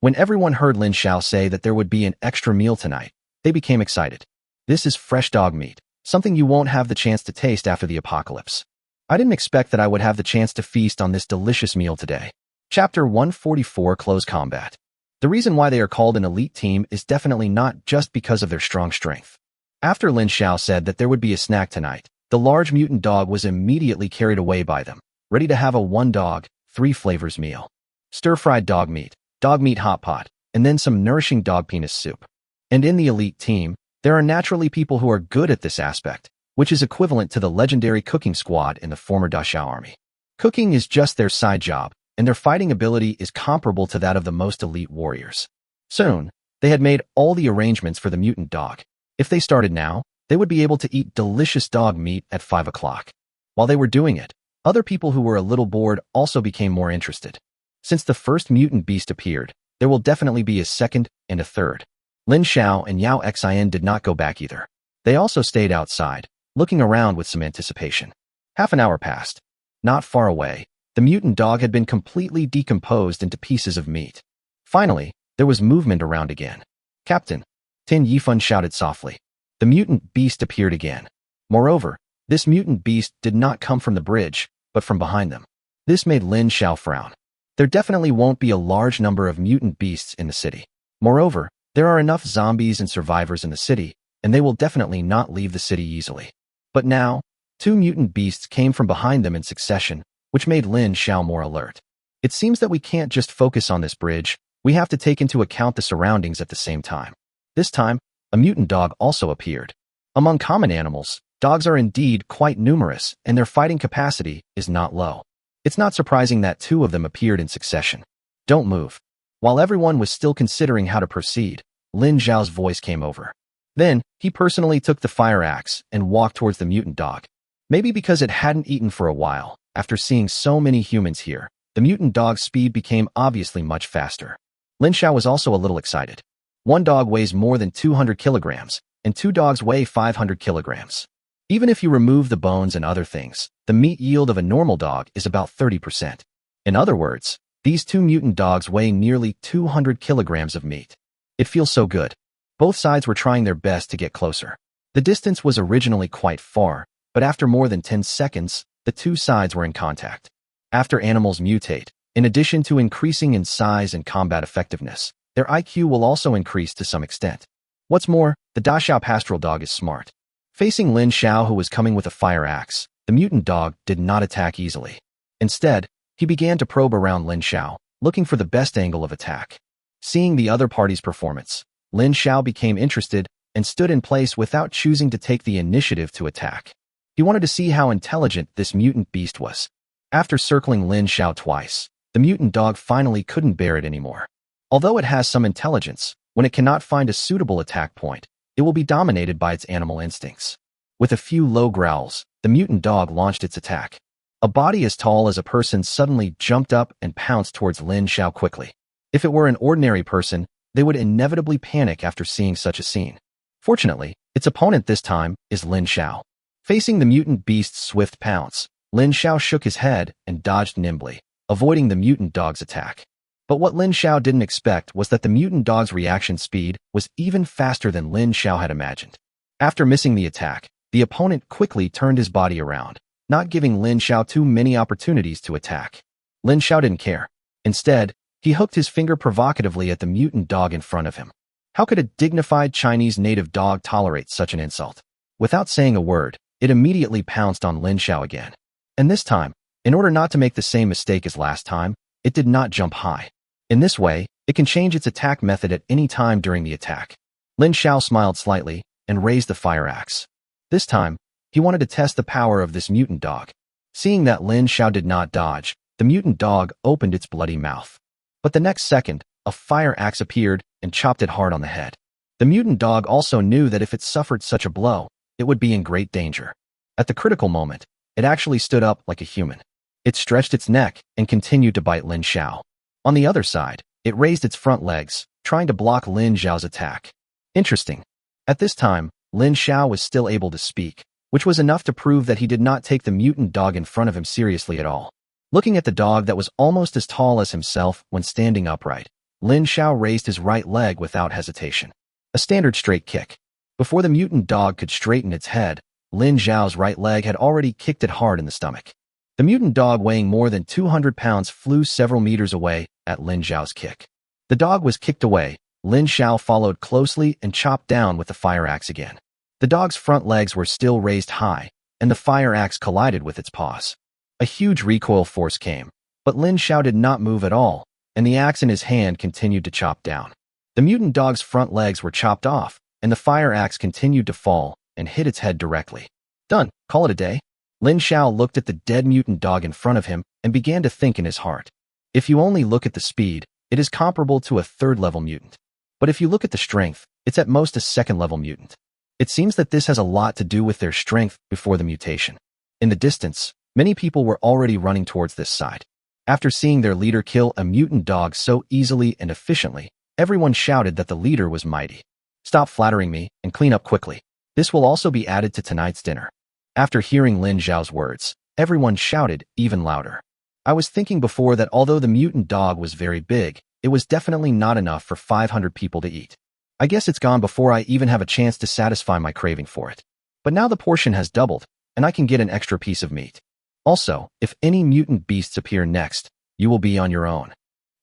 When everyone heard Lin Xiao say that there would be an extra meal tonight, they became excited. This is fresh dog meat, something you won't have the chance to taste after the apocalypse. I didn't expect that I would have the chance to feast on this delicious meal today. Chapter 144 Close Combat. The reason why they are called an elite team is definitely not just because of their strong strength. After Lin Xiao said that there would be a snack tonight, the large mutant dog was immediately carried away by them, ready to have a 1 dog, 3 flavors meal. Stir-fried dog meat hot pot, and then some nourishing dog penis soup. And in the elite team, there are naturally people who are good at this aspect, which is equivalent to the legendary cooking squad in the former Daxiao army. Cooking is just their side job, and their fighting ability is comparable to that of the most elite warriors. Soon, they had made all the arrangements for the mutant dog. If they started now, they would be able to eat delicious dog meat at 5 o'clock. While they were doing it, other people who were a little bored also became more interested. Since the first mutant beast appeared, there will definitely be a second and a third. Lin Xiao and Yao Xian did not go back either. They also stayed outside, looking around with some anticipation. Half an hour passed. Not far away, the mutant dog had been completely decomposed into pieces of meat. Finally, there was movement around again. Captain, Tin Yifan shouted softly. The mutant beast appeared again. Moreover, this mutant beast did not come from the bridge, but from behind them. This made Lin Xiao frown. There definitely won't be a large number of mutant beasts in the city. Moreover, there are enough zombies and survivors in the city, and they will definitely not leave the city easily. But now, 2 mutant beasts came from behind them in succession, which made Lin Xiao more alert. It seems that we can't just focus on this bridge, we have to take into account the surroundings at the same time. This time, a mutant dog also appeared. Among common animals, dogs are indeed quite numerous, and their fighting capacity is not low. It's not surprising that two of them appeared in succession. Don't move. While everyone was still considering how to proceed, Lin Xiao's voice came over. Then, he personally took the fire axe and walked towards the mutant dog. Maybe because it hadn't eaten for a while, after seeing so many humans here, the mutant dog's speed became obviously much faster. Lin Xiao was also a little excited. One dog weighs more than 200 kilograms, and two dogs weigh 500 kilograms. Even if you remove the bones and other things, the meat yield of a normal dog is about 30%. In other words, these two mutant dogs weigh nearly 200 kilograms of meat. It feels so good. Both sides were trying their best to get closer. The distance was originally quite far, but after more than 10 seconds, the two sides were in contact. After animals mutate, in addition to increasing in size and combat effectiveness, their IQ will also increase to some extent. What's more, the Dachau pastoral dog is smart. Facing Lin Xiao, who was coming with a fire axe, the mutant dog did not attack easily. Instead, he began to probe around Lin Xiao, looking for the best angle of attack. Seeing the other party's performance, Lin Xiao became interested and stood in place without choosing to take the initiative to attack. He wanted to see how intelligent this mutant beast was. After circling Lin Xiao twice, the mutant dog finally couldn't bear it anymore. Although it has some intelligence, when it cannot find a suitable attack point, it will be dominated by its animal instincts. With a few low growls, the mutant dog launched its attack. A body as tall as a person suddenly jumped up and pounced towards Lin Xiao quickly. If it were an ordinary person, they would inevitably panic after seeing such a scene. Fortunately, its opponent this time is Lin Xiao. Facing the mutant beast's swift pounce, Lin Xiao shook his head and dodged nimbly, avoiding the mutant dog's attack. But what Lin Xiao didn't expect was that the mutant dog's reaction speed was even faster than Lin Xiao had imagined. After missing the attack, the opponent quickly turned his body around, not giving Lin Xiao too many opportunities to attack. Lin Xiao didn't care. Instead, he hooked his finger provocatively at the mutant dog in front of him. How could a dignified Chinese native dog tolerate such an insult? Without saying a word, it immediately pounced on Lin Xiao again. And this time, in order not to make the same mistake as last time, it did not jump high. In this way, it can change its attack method at any time during the attack. Lin Xiao smiled slightly and raised the fire axe. This time, he wanted to test the power of this mutant dog. Seeing that Lin Xiao did not dodge, the mutant dog opened its bloody mouth. But the next second, a fire axe appeared and chopped it hard on the head. The mutant dog also knew that if it suffered such a blow, it would be in great danger. At the critical moment, it actually stood up like a human. It stretched its neck and continued to bite Lin Xiao. On the other side, it raised its front legs, trying to block Lin Xiao's attack. Interesting. At this time, Lin Xiao was still able to speak, which was enough to prove that he did not take the mutant dog in front of him seriously at all. Looking at the dog that was almost as tall as himself when standing upright, Lin Xiao raised his right leg without hesitation. A standard straight kick. Before the mutant dog could straighten its head, Lin Xiao's right leg had already kicked it hard in the stomach. The mutant dog, weighing more than 200 pounds, flew several meters away at Lin Xiao's kick. The dog was kicked away. Lin Xiao followed closely and chopped down with the fire axe again. The dog's front legs were still raised high, and the fire axe collided with its paws. A huge recoil force came, but Lin Xiao did not move at all, and the axe in his hand continued to chop down. The mutant dog's front legs were chopped off, and the fire axe continued to fall and hit its head directly. Done. Call it a day. Lin Xiao looked at the dead mutant dog in front of him and began to think in his heart. If you only look at the speed, it is comparable to a third-level mutant. But if you look at the strength, it's at most a second-level mutant. It seems that this has a lot to do with their strength before the mutation. In the distance, many people were already running towards this side. After seeing their leader kill a mutant dog so easily and efficiently, everyone shouted that the leader was mighty. Stop flattering me and clean up quickly. This will also be added to tonight's dinner. After hearing Lin Xiao's words, everyone shouted even louder. I was thinking before that although the mutant dog was very big, it was definitely not enough for 500 people to eat. I guess it's gone before I even have a chance to satisfy my craving for it. But now the portion has doubled, and I can get an extra piece of meat. Also, if any mutant beasts appear next, you will be on your own.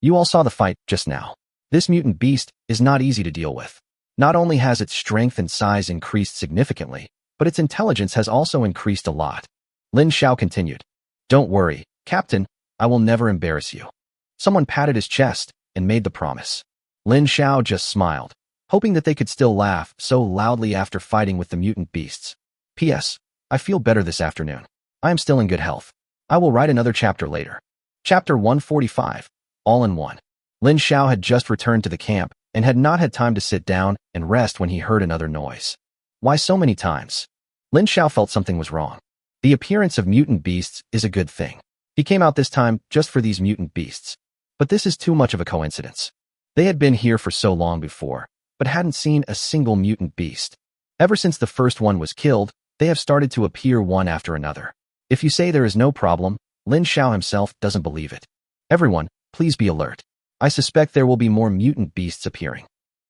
You all saw the fight just now. This mutant beast is not easy to deal with. Not only has its strength and size increased significantly, but its intelligence has also increased a lot. Lin Xiao continued. Don't worry, Captain, I will never embarrass you. Someone patted his chest and made the promise. Lin Xiao just smiled, hoping that they could still laugh so loudly after fighting with the mutant beasts. P.S. I feel better this afternoon. I am still in good health. I will write another chapter later. Chapter 145, All in One. Lin Xiao had just returned to the camp and had not had time to sit down and rest when he heard another noise. Why so many times? Lin Xiao felt something was wrong. The appearance of mutant beasts is a good thing. He came out this time just for these mutant beasts. But this is too much of a coincidence. They had been here for so long before, but hadn't seen a single mutant beast. Ever since the first one was killed, they have started to appear one after another. If you say there is no problem, Lin Xiao himself doesn't believe it. Everyone, please be alert. I suspect there will be more mutant beasts appearing.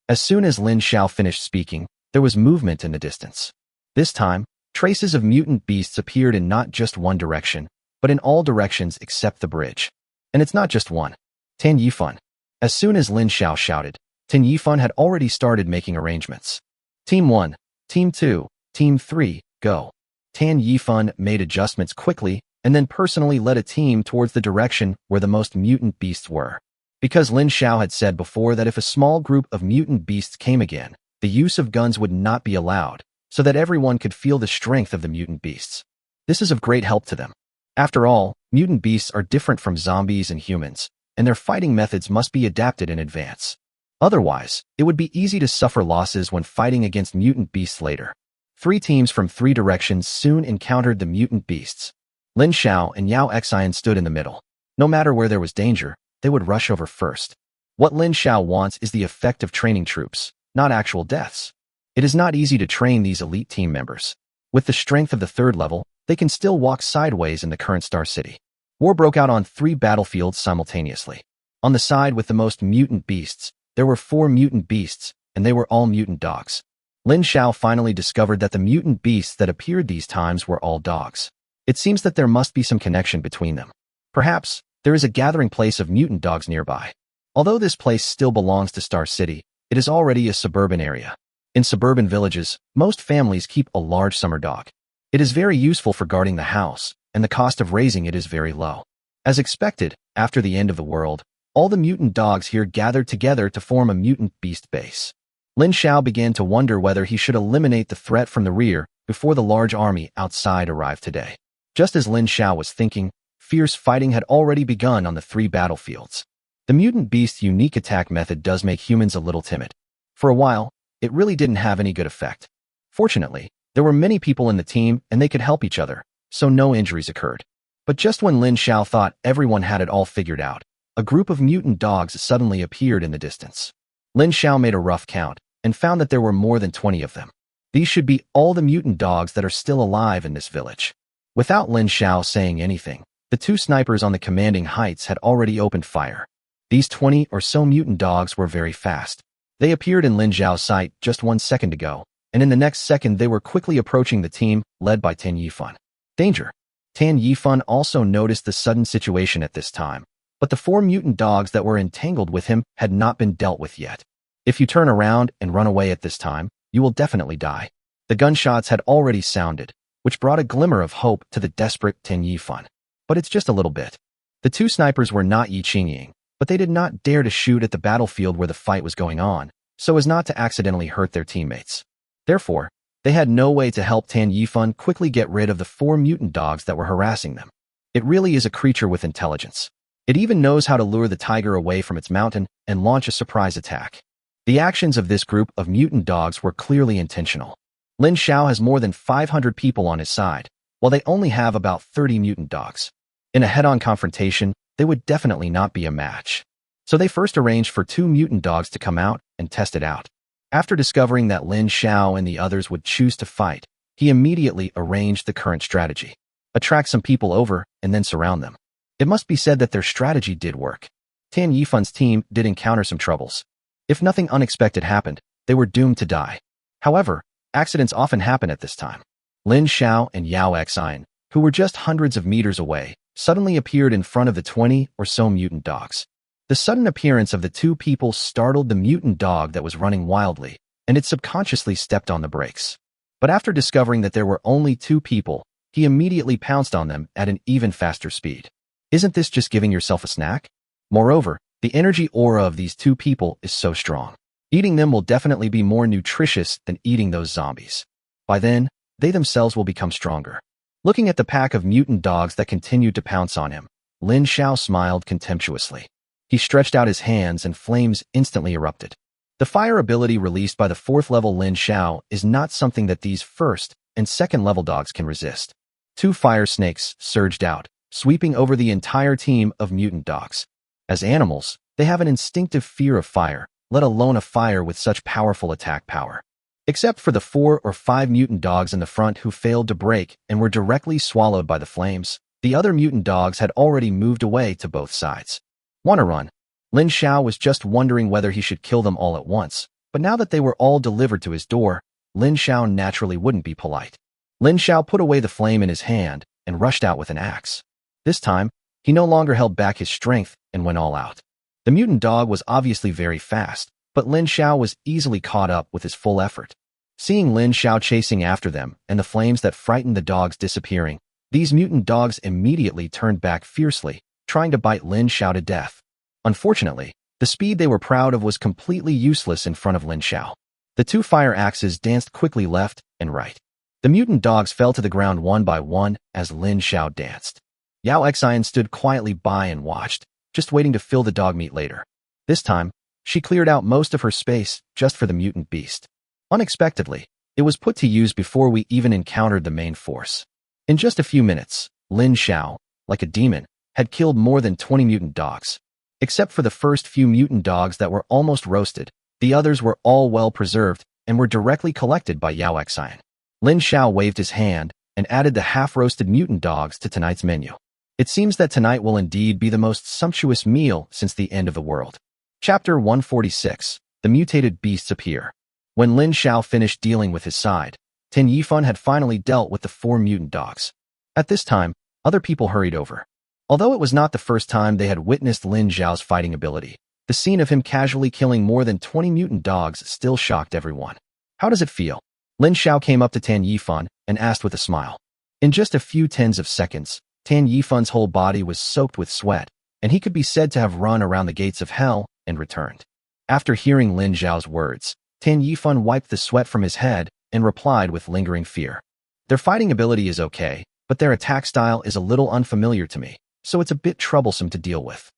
As soon as Lin Xiao finished speaking, there was movement in the distance. This time, traces of mutant beasts appeared in not just one direction, but in all directions except the bridge. And it's not just one. Tan Yifan. As soon as Lin Xiao shouted, Tan Yifan had already started making arrangements. Team 1, Team 2, Team 3, go. Tan Yifan made adjustments quickly and then personally led a team towards the direction where the most mutant beasts were. Because Lin Xiao had said before that if a small group of mutant beasts came again, the use of guns would not be allowed, so that everyone could feel the strength of the mutant beasts. This is of great help to them. After all, mutant beasts are different from zombies and humans, and their fighting methods must be adapted in advance. Otherwise, it would be easy to suffer losses when fighting against mutant beasts later. 3 teams from 3 directions soon encountered the mutant beasts. Lin Xiao and Yao Xian stood in the middle. No matter where there was danger, they would rush over first. What Lin Xiao wants is the effect of training troops, not actual deaths. It is not easy to train these elite team members. With the strength of the 3rd level, they can still walk sideways in the current Star City. War broke out on 3 battlefields simultaneously. On the side with the most mutant beasts, there were 4 mutant beasts, and they were all mutant dogs. Lin Xiao finally discovered that the mutant beasts that appeared these times were all dogs. It seems that there must be some connection between them. Perhaps, there is a gathering place of mutant dogs nearby. Although this place still belongs to Star City, it is already a suburban area. In suburban villages, most families keep a large summer dog. It is very useful for guarding the house, and the cost of raising it is very low. As expected, after the end of the world, all the mutant dogs here gathered together to form a mutant beast base. Lin Xiao began to wonder whether he should eliminate the threat from the rear before the large army outside arrived today. Just as Lin Xiao was thinking, fierce fighting had already begun on the 3 battlefields. The mutant beast's unique attack method does make humans a little timid. For a while, it really didn't have any good effect. Fortunately, there were many people in the team and they could help each other, so no injuries occurred. But just when Lin Xiao thought everyone had it all figured out, a group of mutant dogs suddenly appeared in the distance. Lin Xiao made a rough count and found that there were more than 20 of them. These should be all the mutant dogs that are still alive in this village. Without Lin Xiao saying anything, the 2 snipers on the commanding heights had already opened fire. These 20 or so mutant dogs were very fast. They appeared in Lin Xiao's sight just 1 second ago, and in the next second they were quickly approaching the team, led by Tan Yifan. Danger! Tan Yifan also noticed the sudden situation at this time, but the 4 mutant dogs that were entangled with him had not been dealt with yet. If you turn around and run away at this time, you will definitely die. The gunshots had already sounded, which brought a glimmer of hope to the desperate Tan Yifan. But it's just a little bit. The 2 snipers were not Yi Qingying, but they did not dare to shoot at the battlefield where the fight was going on, so as not to accidentally hurt their teammates. Therefore, they had no way to help Tan Yifan quickly get rid of the 4 mutant dogs that were harassing them. It really is a creature with intelligence. It even knows how to lure the tiger away from its mountain and launch a surprise attack. The actions of this group of mutant dogs were clearly intentional. Lin Xiao has more than 500 people on his side, while they only have about 30 mutant dogs. In a head-on confrontation, they would definitely not be a match. So they first arranged for 2 mutant dogs to come out and test it out. After discovering that Lin Xiao and the others would choose to fight, he immediately arranged the current strategy. Attract some people over and then surround them. It must be said that their strategy did work. Tan Yifan's team did encounter some troubles. If nothing unexpected happened, they were doomed to die. However, accidents often happen at this time. Lin Xiao and Yao Xian, who were just hundreds of meters away, suddenly appeared in front of the 20 or so mutant dogs. The sudden appearance of the 2 people startled the mutant dog that was running wildly, and it subconsciously stepped on the brakes. But after discovering that there were only 2 people, he immediately pounced on them at an even faster speed. Isn't this just giving yourself a snack? Moreover, the energy aura of these two people is so strong. Eating them will definitely be more nutritious than eating those zombies. By then, they themselves will become stronger. Looking at the pack of mutant dogs that continued to pounce on him, Lin Xiao smiled contemptuously. He stretched out his hands and flames instantly erupted. The fire ability released by the 4th level Lin Xiao is not something that these 1st and 2nd level dogs can resist. 2 fire snakes surged out, sweeping over the entire team of mutant dogs. As animals, they have an instinctive fear of fire, let alone a fire with such powerful attack power. Except for the 4 or 5 mutant dogs in the front who failed to break and were directly swallowed by the flames, the other mutant dogs had already moved away to both sides. Wanna run? Lin Xiao was just wondering whether he should kill them all at once, but now that they were all delivered to his door, Lin Xiao naturally wouldn't be polite. Lin Xiao put away the flame in his hand and rushed out with an axe. This time, he no longer held back his strength and went all out. The mutant dog was obviously very fast, but Lin Xiao was easily caught up with his full effort. Seeing Lin Xiao chasing after them and the flames that frightened the dogs disappearing, these mutant dogs immediately turned back fiercely, trying to bite Lin Xiao to death. Unfortunately, the speed they were proud of was completely useless in front of Lin Xiao. The 2 fire axes danced quickly left and right. The mutant dogs fell to the ground one by one as Lin Xiao danced. Yao Xian stood quietly by and watched, just waiting to fill the dog meat later. This time, she cleared out most of her space just for the mutant beast. Unexpectedly, it was put to use before we even encountered the main force. In just a few minutes, Lin Xiao, like a demon, had killed more than 20 mutant dogs. Except for the first few mutant dogs that were almost roasted, the others were all well preserved and were directly collected by Yao Xian. Lin Xiao waved his hand and added the half-roasted mutant dogs to tonight's menu. It seems that tonight will indeed be the most sumptuous meal since the end of the world. Chapter 146. The Mutated Beasts Appear. When Lin Xiao finished dealing with his side, Tin Yifan had finally dealt with the 4 mutant dogs. At this time, other people hurried over. Although it was not the first time they had witnessed Lin Xiao's fighting ability, the scene of him casually killing more than 20 mutant dogs still shocked everyone. How does it feel? Lin Xiao came up to Tan Yifan and asked with a smile. In just a few tens of seconds, Tan Yifan's whole body was soaked with sweat, and he could be said to have run around the gates of hell and returned. After hearing Lin Xiao's words, Tan Yifan wiped the sweat from his head and replied with lingering fear. Their fighting ability is okay, but their attack style is a little unfamiliar to me, so it's a bit troublesome to deal with.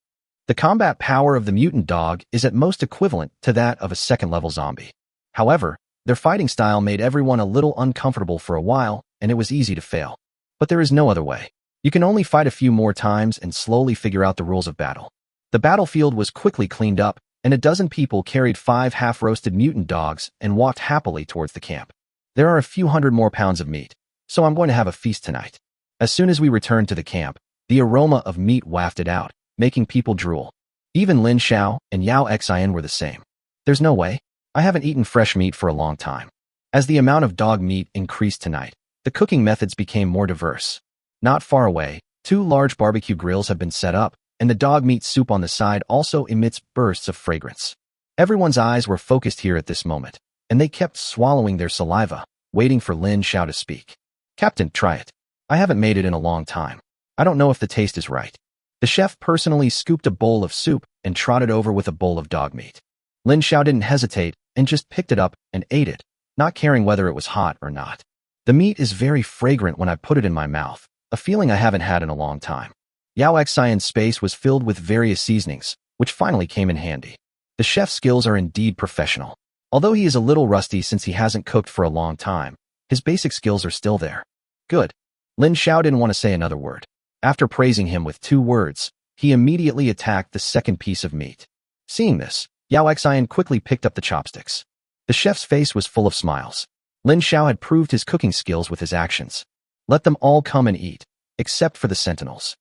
The combat power of the mutant dog is at most equivalent to that of a 2nd-level zombie. However, their fighting style made everyone a little uncomfortable for a while, and it was easy to fail. But there is no other way. You can only fight a few more times and slowly figure out the rules of battle. The battlefield was quickly cleaned up, and a dozen people carried 5 half-roasted mutant dogs and walked happily towards the camp. There are a few hundred more pounds of meat, so I'm going to have a feast tonight. As soon as we returned to the camp, the aroma of meat wafted out, making people drool. Even Lin Xiao and Yao Xian were the same. There's no way. I haven't eaten fresh meat for a long time. As the amount of dog meat increased tonight, the cooking methods became more diverse. Not far away, 2 large barbecue grills have been set up, and the dog meat soup on the side also emits bursts of fragrance. Everyone's eyes were focused here at this moment, and they kept swallowing their saliva, waiting for Lin Xiao to speak. Captain, try it. I haven't made it in a long time. I don't know if the taste is right. The chef personally scooped a bowl of soup and trotted over with a bowl of dog meat. Lin Xiao didn't hesitate and just picked it up and ate it, not caring whether it was hot or not. The meat is very fragrant when I put it in my mouth, a feeling I haven't had in a long time. Yao Xian's space was filled with various seasonings, which finally came in handy. The chef's skills are indeed professional. Although he is a little rusty since he hasn't cooked for a long time, his basic skills are still there. Good. Lin Xiao didn't want to say another word. After praising him with 2 words, he immediately attacked the second piece of meat. Seeing this, Yao Xian quickly picked up the chopsticks. The chef's face was full of smiles. Lin Xiao had proved his cooking skills with his actions. Let them all come and eat, except for the sentinels.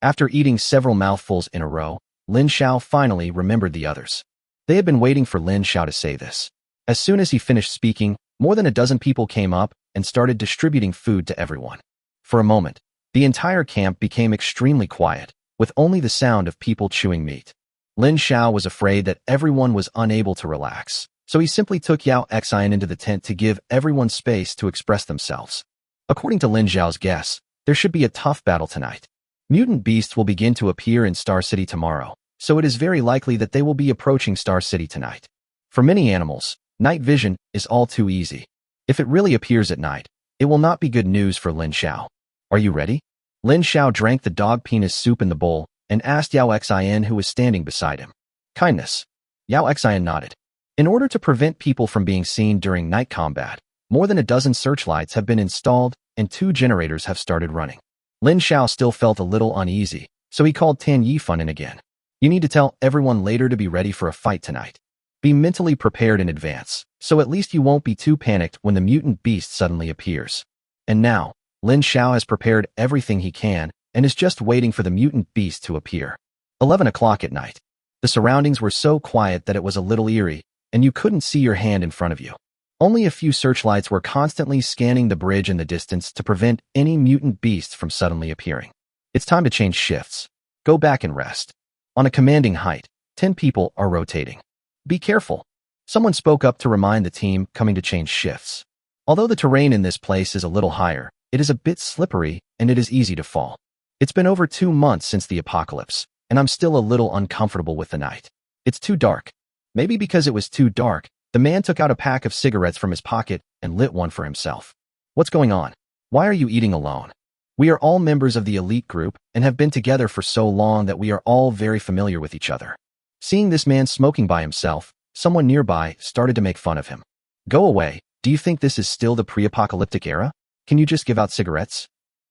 After eating several mouthfuls in a row, Lin Xiao finally remembered the others. They had been waiting for Lin Xiao to say this. As soon as he finished speaking, more than a dozen people came up and started distributing food to everyone. For a moment, the entire camp became extremely quiet, with only the sound of people chewing meat. Lin Xiao was afraid that everyone was unable to relax, so he simply took Yao Xian into the tent to give everyone space to express themselves. According to Lin Xiao's guess, there should be a tough battle tonight. Mutant beasts will begin to appear in Star City tomorrow, so it is very likely that they will be approaching Star City tonight. For many animals, night vision is all too easy. If it really appears at night, it will not be good news for Lin Xiao. Are you ready? Lin Xiao drank the dog penis soup in the bowl and asked Yao Xin who was standing beside him. Kindness. Yao Xin nodded. In order to prevent people from being seen during night combat, more than a dozen searchlights have been installed and 2 generators have started running. Lin Xiao still felt a little uneasy, so he called Tan Yifan in again. You need to tell everyone later to be ready for a fight tonight. Be mentally prepared in advance, so at least you won't be too panicked when the mutant beast suddenly appears. And now, Lin Xiao has prepared everything he can and is just waiting for the mutant beast to appear. 11 o'clock at night. The surroundings were so quiet that it was a little eerie, and you couldn't see your hand in front of you. Only a few searchlights were constantly scanning the bridge in the distance to prevent any mutant beasts from suddenly appearing. It's time to change shifts. Go back and rest. On a commanding height, 10 people are rotating. Be careful. Someone spoke up to remind the team coming to change shifts. Although the terrain in this place is a little higher, it is a bit slippery and it is easy to fall. It's been over 2 months since the apocalypse, and I'm still a little uncomfortable with the night. It's too dark. Maybe because it was too dark, the man took out a pack of cigarettes from his pocket and lit one for himself. What's going on? Why are you eating alone? We are all members of the elite group and have been together for so long that we are all very familiar with each other. Seeing this man smoking by himself, someone nearby started to make fun of him. Go away. Do you think this is still the pre-apocalyptic era? Can you just give out cigarettes?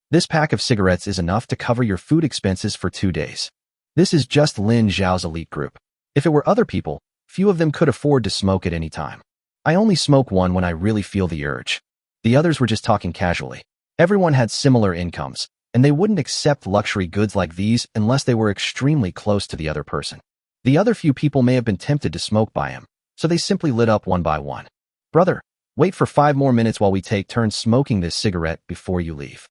This pack of cigarettes is enough to cover your food expenses for 2 days. This is just Lin Xiao's elite group. If it were other people, few of them could afford to smoke at any time. I only smoke one when I really feel the urge. The others were just talking casually. Everyone had similar incomes, and they wouldn't accept luxury goods like these unless they were extremely close to the other person. The other few people may have been tempted to smoke by him, so they simply lit up one by one. Brother, wait for 5 more minutes while we take turns smoking this cigarette before you leave.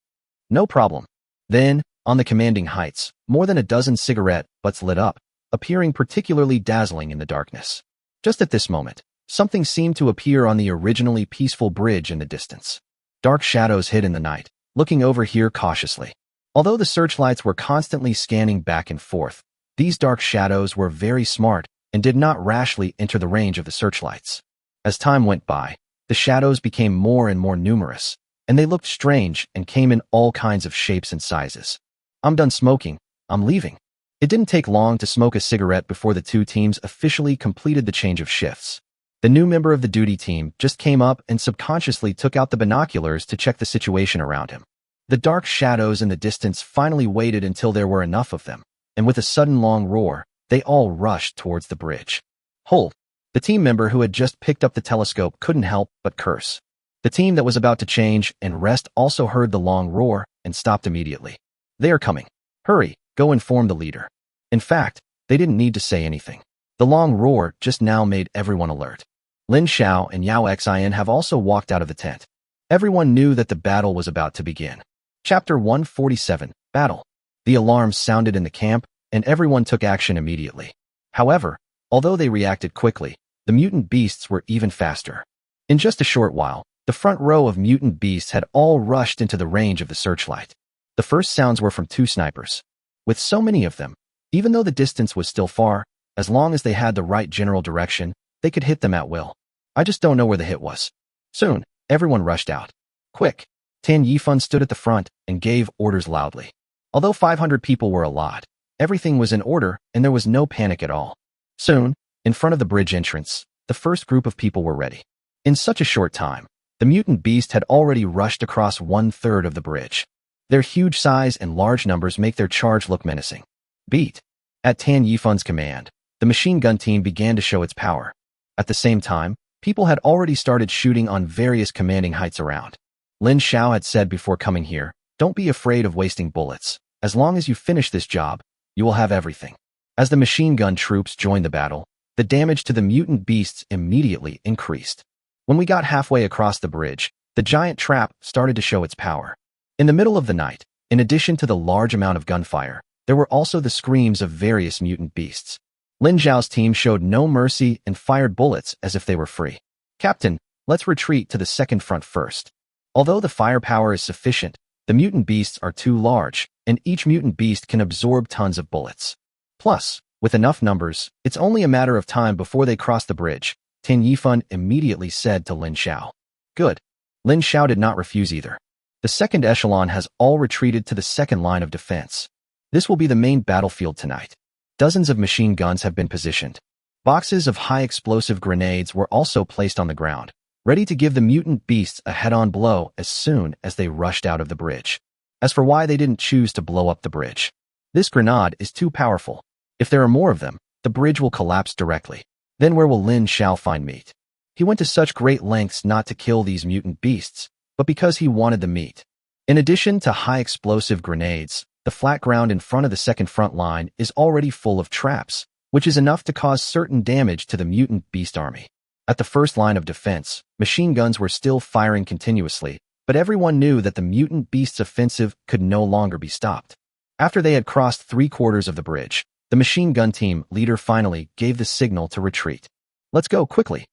No problem. Then, on the commanding heights, more than a dozen cigarette butts lit up, appearing particularly dazzling in the darkness. Just at this moment, something seemed to appear on the originally peaceful bridge in the distance. Dark shadows hid in the night, looking over here cautiously. Although the searchlights were constantly scanning back and forth, these dark shadows were very smart and did not rashly enter the range of the searchlights. As time went by, the shadows became more and more numerous, and they looked strange and came in all kinds of shapes and sizes. I'm done smoking. I'm leaving. It didn't take long to smoke a cigarette before the 2 teams officially completed the change of shifts. The new member of the duty team just came up and subconsciously took out the binoculars to check the situation around him. The dark shadows in the distance finally waited until there were enough of them, and with a sudden long roar, they all rushed towards the bridge. Hold! The team member who had just picked up the telescope couldn't help but curse. The team that was about to change and rest also heard the long roar and stopped immediately. They are coming. Hurry, go inform the leader. In fact, they didn't need to say anything. The long roar just now made everyone alert. Lin Xiao and Yao Xin have also walked out of the tent. Everyone knew that the battle was about to begin. Chapter 147, Battle. The alarms sounded in the camp, and everyone took action immediately. However, although they reacted quickly, the mutant beasts were even faster. In just a short while, the front row of mutant beasts had all rushed into the range of the searchlight. The first sounds were from 2 snipers. With so many of them, even though the distance was still far, as long as they had the right general direction, they could hit them at will. I just don't know where the hit was. Soon, everyone rushed out. Quick! Tan Yifan stood at the front and gave orders loudly. Although 500 people were a lot, everything was in order and there was no panic at all. Soon, in front of the bridge entrance, the first group of people were ready. In such a short time, the mutant beast had already rushed across 1/3 of the bridge. Their huge size and large numbers make their charge look menacing. Beat! At Tan Yifan's command, the machine gun team began to show its power. At the same time, people had already started shooting on various commanding heights around. Lin Xiao had said before coming here, don't be afraid of wasting bullets. As long as you finish this job, you will have everything. As the machine gun troops joined the battle, the damage to the mutant beasts immediately increased. When we got halfway across the bridge, the giant trap started to show its power. In the middle of the night, in addition to the large amount of gunfire, there were also the screams of various mutant beasts. Lin Xiao's team showed no mercy and fired bullets as if they were free. Captain, let's retreat to the second front first. Although the firepower is sufficient, the mutant beasts are too large, and each mutant beast can absorb tons of bullets. Plus, With enough numbers, it's only a matter of time before they cross the bridge, Tin Yifan immediately said to Lin Xiao. Good. Lin Xiao did not refuse either. The second echelon has all retreated to the second line of defense. This will be the main battlefield tonight. Dozens of machine guns have been positioned. Boxes of high-explosive grenades were also placed on the ground, ready to give the mutant beasts a head-on blow as soon as they rushed out of the bridge. As for why they didn't choose to blow up the bridge, this grenade is too powerful. If there are more of them, the bridge will collapse directly. Then where will Lin Xiao find meat? He went to such great lengths not to kill these mutant beasts, but because he wanted the meat. In addition to high-explosive grenades, the flat ground in front of the second front line is already full of traps, which is enough to cause certain damage to the mutant beast army. At the first line of defense, machine guns were still firing continuously, but everyone knew that the mutant beast's offensive could no longer be stopped. After they had crossed 3/4 of the bridge, the machine gun team leader finally gave the signal to retreat. Let's go quickly.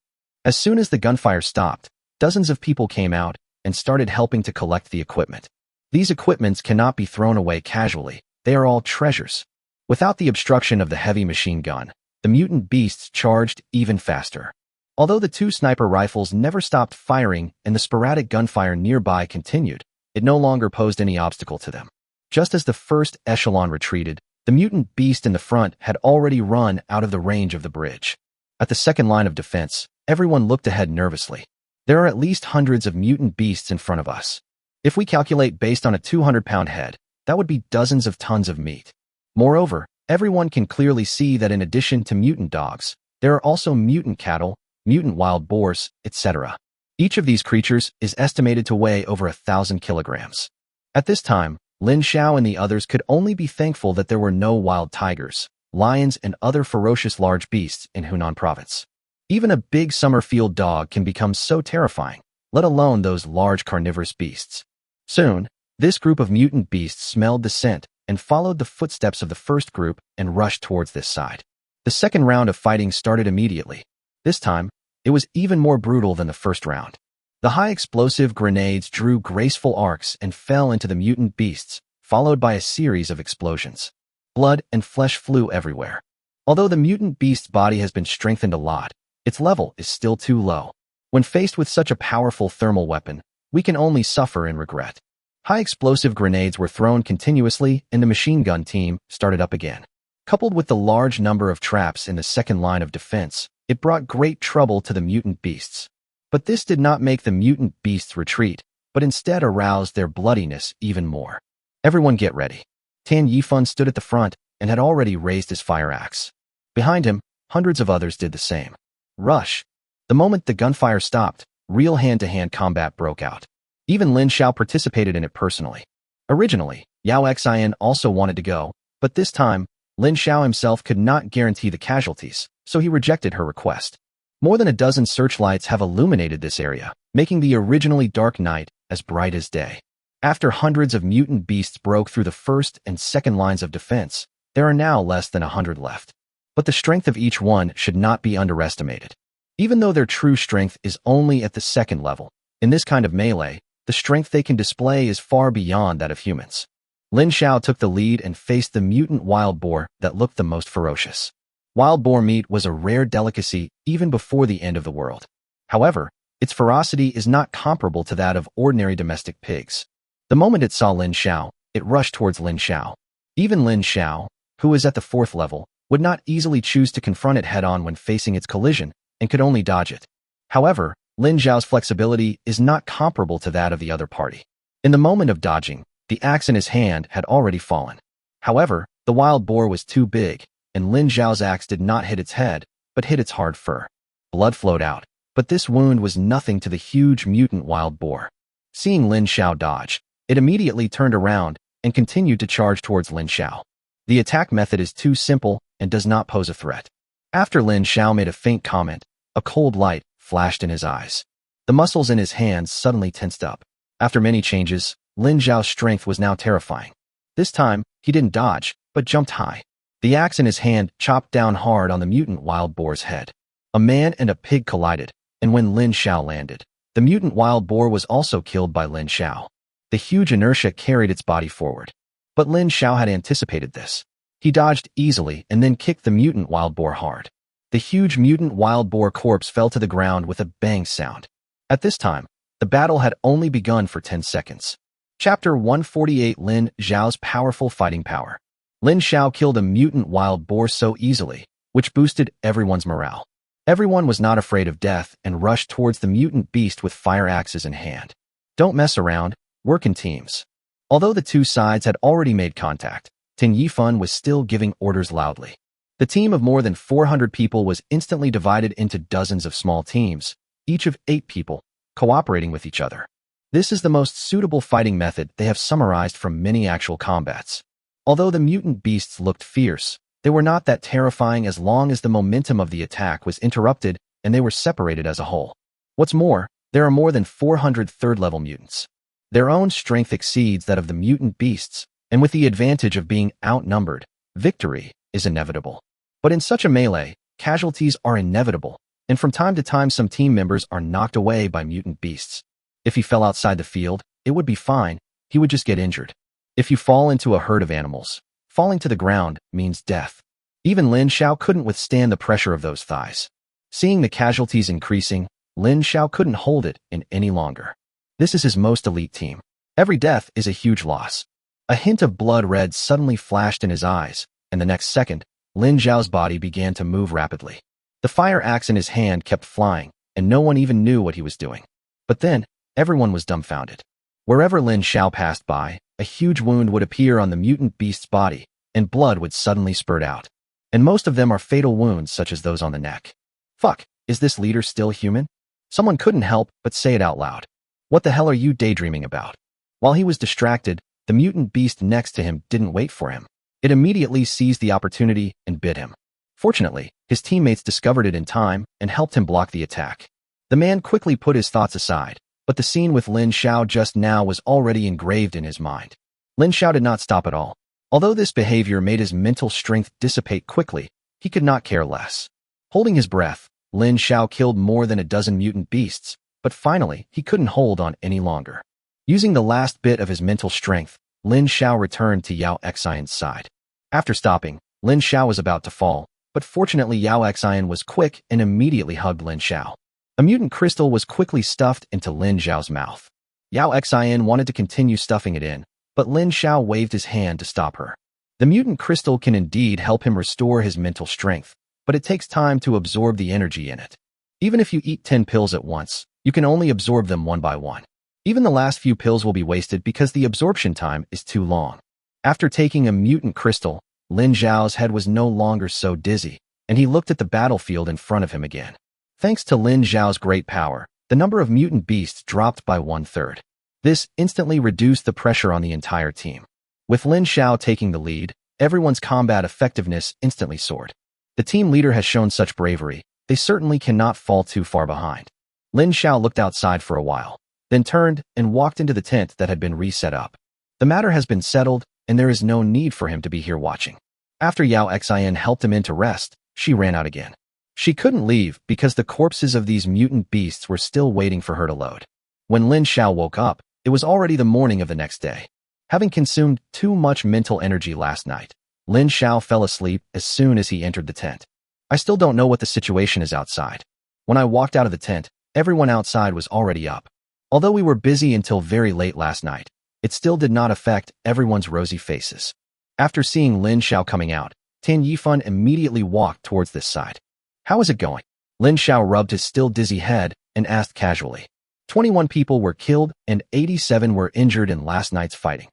As soon as the gunfire stopped, dozens of people came out and started helping to collect the equipment. These equipments cannot be thrown away casually. They are all treasures. Without the obstruction of the heavy machine gun, the mutant beasts charged even faster. Although the two sniper rifles never stopped firing and the sporadic gunfire nearby continued, it no longer posed any obstacle to them. Just as the first echelon retreated, the mutant beast in the front had already run out of the range of the bridge. At the second line of defense, everyone looked ahead nervously. There are at least hundreds of mutant beasts in front of us. If we calculate based on a 200-pound head, that would be dozens of tons of meat. Moreover, everyone can clearly see that in addition to mutant dogs, there are also mutant cattle, mutant wild boars, etc. Each of these creatures is estimated to weigh over 1,000 kilograms. At this time, Lin Xiao and the others could only be thankful that there were no wild tigers, lions, and other ferocious large beasts in Hunan province. Even a big summer field dog can become so terrifying, let alone those large carnivorous beasts. Soon, this group of mutant beasts smelled the scent and followed the footsteps of the first group and rushed towards this side. The second round of fighting started immediately. This time, it was even more brutal than the first round. The high-explosive grenades drew graceful arcs and fell into the mutant beasts, followed by a series of explosions. Blood and flesh flew everywhere. Although the mutant beast's body has been strengthened a lot, its level is still too low. When faced with such a powerful thermal weapon, we can only suffer and regret. High-explosive grenades were thrown continuously and the machine gun team started up again. Coupled with the large number of traps in the second line of defense, it brought great trouble to the mutant beasts. But this did not make the mutant beasts retreat, but instead aroused their bloodiness even more. Everyone get ready. Tan Yifan stood at the front and had already raised his fire axe. Behind him, hundreds of others did the same. Rush. The moment the gunfire stopped, real hand-to-hand combat broke out. Even Lin Xiao participated in it personally. Originally, Yao Xian also wanted to go, but this time, Lin Xiao himself could not guarantee the casualties, so he rejected her request. More than a dozen searchlights have illuminated this area, making the originally dark night as bright as day. After hundreds of mutant beasts broke through the first and second lines of defense, there are now less than 100 left. But the strength of each one should not be underestimated. Even though their true strength is only at the second level, in this kind of melee, the strength they can display is far beyond that of humans. Lin Xiao took the lead and faced the mutant wild boar that looked the most ferocious. Wild boar meat was a rare delicacy even before the end of the world. However, its ferocity is not comparable to that of ordinary domestic pigs. The moment it saw Lin Xiao, it rushed towards Lin Xiao. Even Lin Xiao, who is at the 4th level, would not easily choose to confront it head-on when facing its collision, and could only dodge it. However, Lin Xiao's flexibility is not comparable to that of the other party. In the moment of dodging, the axe in his hand had already fallen. However, the wild boar was too big, and Lin Xiao's axe did not hit its head, but hit its hard fur. Blood flowed out, but this wound was nothing to the huge mutant wild boar. Seeing Lin Xiao dodge, it immediately turned around and continued to charge towards Lin Xiao. The attack method is too simple and does not pose a threat. After Lin Xiao made a faint comment, a cold light flashed in his eyes. The muscles in his hands suddenly tensed up. After many changes, Lin Xiao's strength was now terrifying. This time, he didn't dodge, but jumped high. The axe in his hand chopped down hard on the mutant wild boar's head. A man and a pig collided, and when Lin Xiao landed, the mutant wild boar was also killed by Lin Xiao. The huge inertia carried its body forward. But Lin Xiao had anticipated this. He dodged easily and then kicked the mutant wild boar hard. The huge mutant wild boar corpse fell to the ground with a bang sound. At this time, the battle had only begun for 10 seconds. Chapter 148 Lin Xiao's Powerful Fighting Power. Lin Xiao killed a mutant wild boar so easily, which boosted everyone's morale. Everyone was not afraid of death and rushed towards the mutant beast with fire axes in hand. Don't mess around, work in teams. Although the two sides had already made contact, Tin Yifan was still giving orders loudly. The team of more than 400 people was instantly divided into dozens of small teams, each of 8 people, cooperating with each other. This is the most suitable fighting method they have summarized from many actual combats. Although the mutant beasts looked fierce, they were not that terrifying as long as the momentum of the attack was interrupted and they were separated as a whole. What's more, there are more than 400 third-level mutants. Their own strength exceeds that of the mutant beasts, and with the advantage of being outnumbered, victory is inevitable. But in such a melee, casualties are inevitable, and from time to time some team members are knocked away by mutant beasts. If he fell outside the field, it would be fine, he would just get injured. If you fall into a herd of animals, falling to the ground means death. Even Lin Xiao couldn't withstand the pressure of those thighs. Seeing the casualties increasing, Lin Xiao couldn't hold it in any longer. This is his most elite team. Every death is a huge loss. A hint of blood red suddenly flashed in his eyes, and the next second, Lin Xiao's body began to move rapidly. The fire axe in his hand kept flying, and no one even knew what he was doing. But then, everyone was dumbfounded. Wherever Lin Xiao passed by, a huge wound would appear on the mutant beast's body, and blood would suddenly spurt out. And most of them are fatal wounds such as those on the neck. Fuck, is this leader still human? Someone couldn't help but say it out loud. What the hell are you daydreaming about? While he was distracted, the mutant beast next to him didn't wait for him. It immediately seized the opportunity and bit him. Fortunately, his teammates discovered it in time and helped him block the attack. The man quickly put his thoughts aside, but the scene with Lin Xiao just now was already engraved in his mind. Lin Xiao did not stop at all. Although this behavior made his mental strength dissipate quickly, he could not care less. Holding his breath, Lin Xiao killed more than a dozen mutant beasts, but finally, he couldn't hold on any longer. Using the last bit of his mental strength, Lin Xiao returned to Yao Xian's side. After stopping, Lin Xiao was about to fall, but fortunately Yao Xian was quick and immediately hugged Lin Xiao. A mutant crystal was quickly stuffed into Lin Xiao's mouth. Yao Xian wanted to continue stuffing it in, but Lin Xiao waved his hand to stop her. The mutant crystal can indeed help him restore his mental strength, but it takes time to absorb the energy in it. Even if you eat 10 pills at once, you can only absorb them one by one. Even the last few pills will be wasted because the absorption time is too long. After taking a mutant crystal, Lin Xiao's head was no longer so dizzy, and he looked at the battlefield in front of him again. Thanks to Lin Xiao's great power, the number of mutant beasts dropped by 1/3. This instantly reduced the pressure on the entire team. With Lin Xiao taking the lead, everyone's combat effectiveness instantly soared. The team leader has shown such bravery, they certainly cannot fall too far behind. Lin Xiao looked outside for a while, then turned and walked into the tent that had been reset up. The matter has been settled, and there is no need for him to be here watching. After Yao Xian helped him in to rest, she ran out again. She couldn't leave because the corpses of these mutant beasts were still waiting for her to load. When Lin Xiao woke up, it was already the morning of the next day. Having consumed too much mental energy last night, Lin Xiao fell asleep as soon as he entered the tent. I still don't know what the situation is outside. When I walked out of the tent, everyone outside was already up. Although we were busy until very late last night, it still did not affect everyone's rosy faces. After seeing Lin Xiao coming out, Tin Yifan immediately walked towards this side. How is it going? Lin Xiao rubbed his still dizzy head and asked casually. 21 people were killed and 87 were injured in last night's fighting.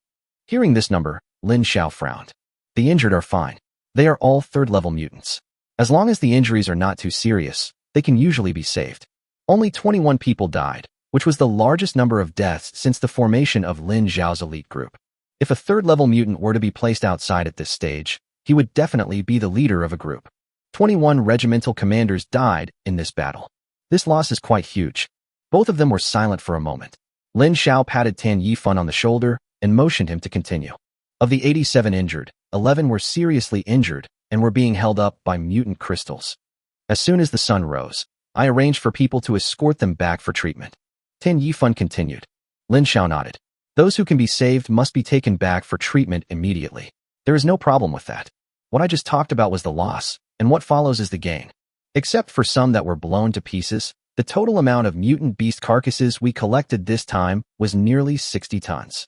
Hearing this number, Lin Xiao frowned. The injured are fine. They are all third-level mutants. As long as the injuries are not too serious, they can usually be saved. Only 21 people died, which was the largest number of deaths since the formation of Lin Xiao's elite group. If a third-level mutant were to be placed outside at this stage, he would definitely be the leader of a group. 21 regimental commanders died in this battle. This loss is quite huge. Both of them were silent for a moment. Lin Xiao patted Tan Yifan on the shoulder and motioned him to continue. Of the 87 injured, 11 were seriously injured and were being held up by mutant crystals. As soon as the sun rose, I arranged for people to escort them back for treatment. Tan Yifan continued. Lin Xiao nodded. Those who can be saved must be taken back for treatment immediately. There is no problem with that. What I just talked about was the loss, and what follows is the gain. Except for some that were blown to pieces, the total amount of mutant beast carcasses we collected this time was nearly 60 tons.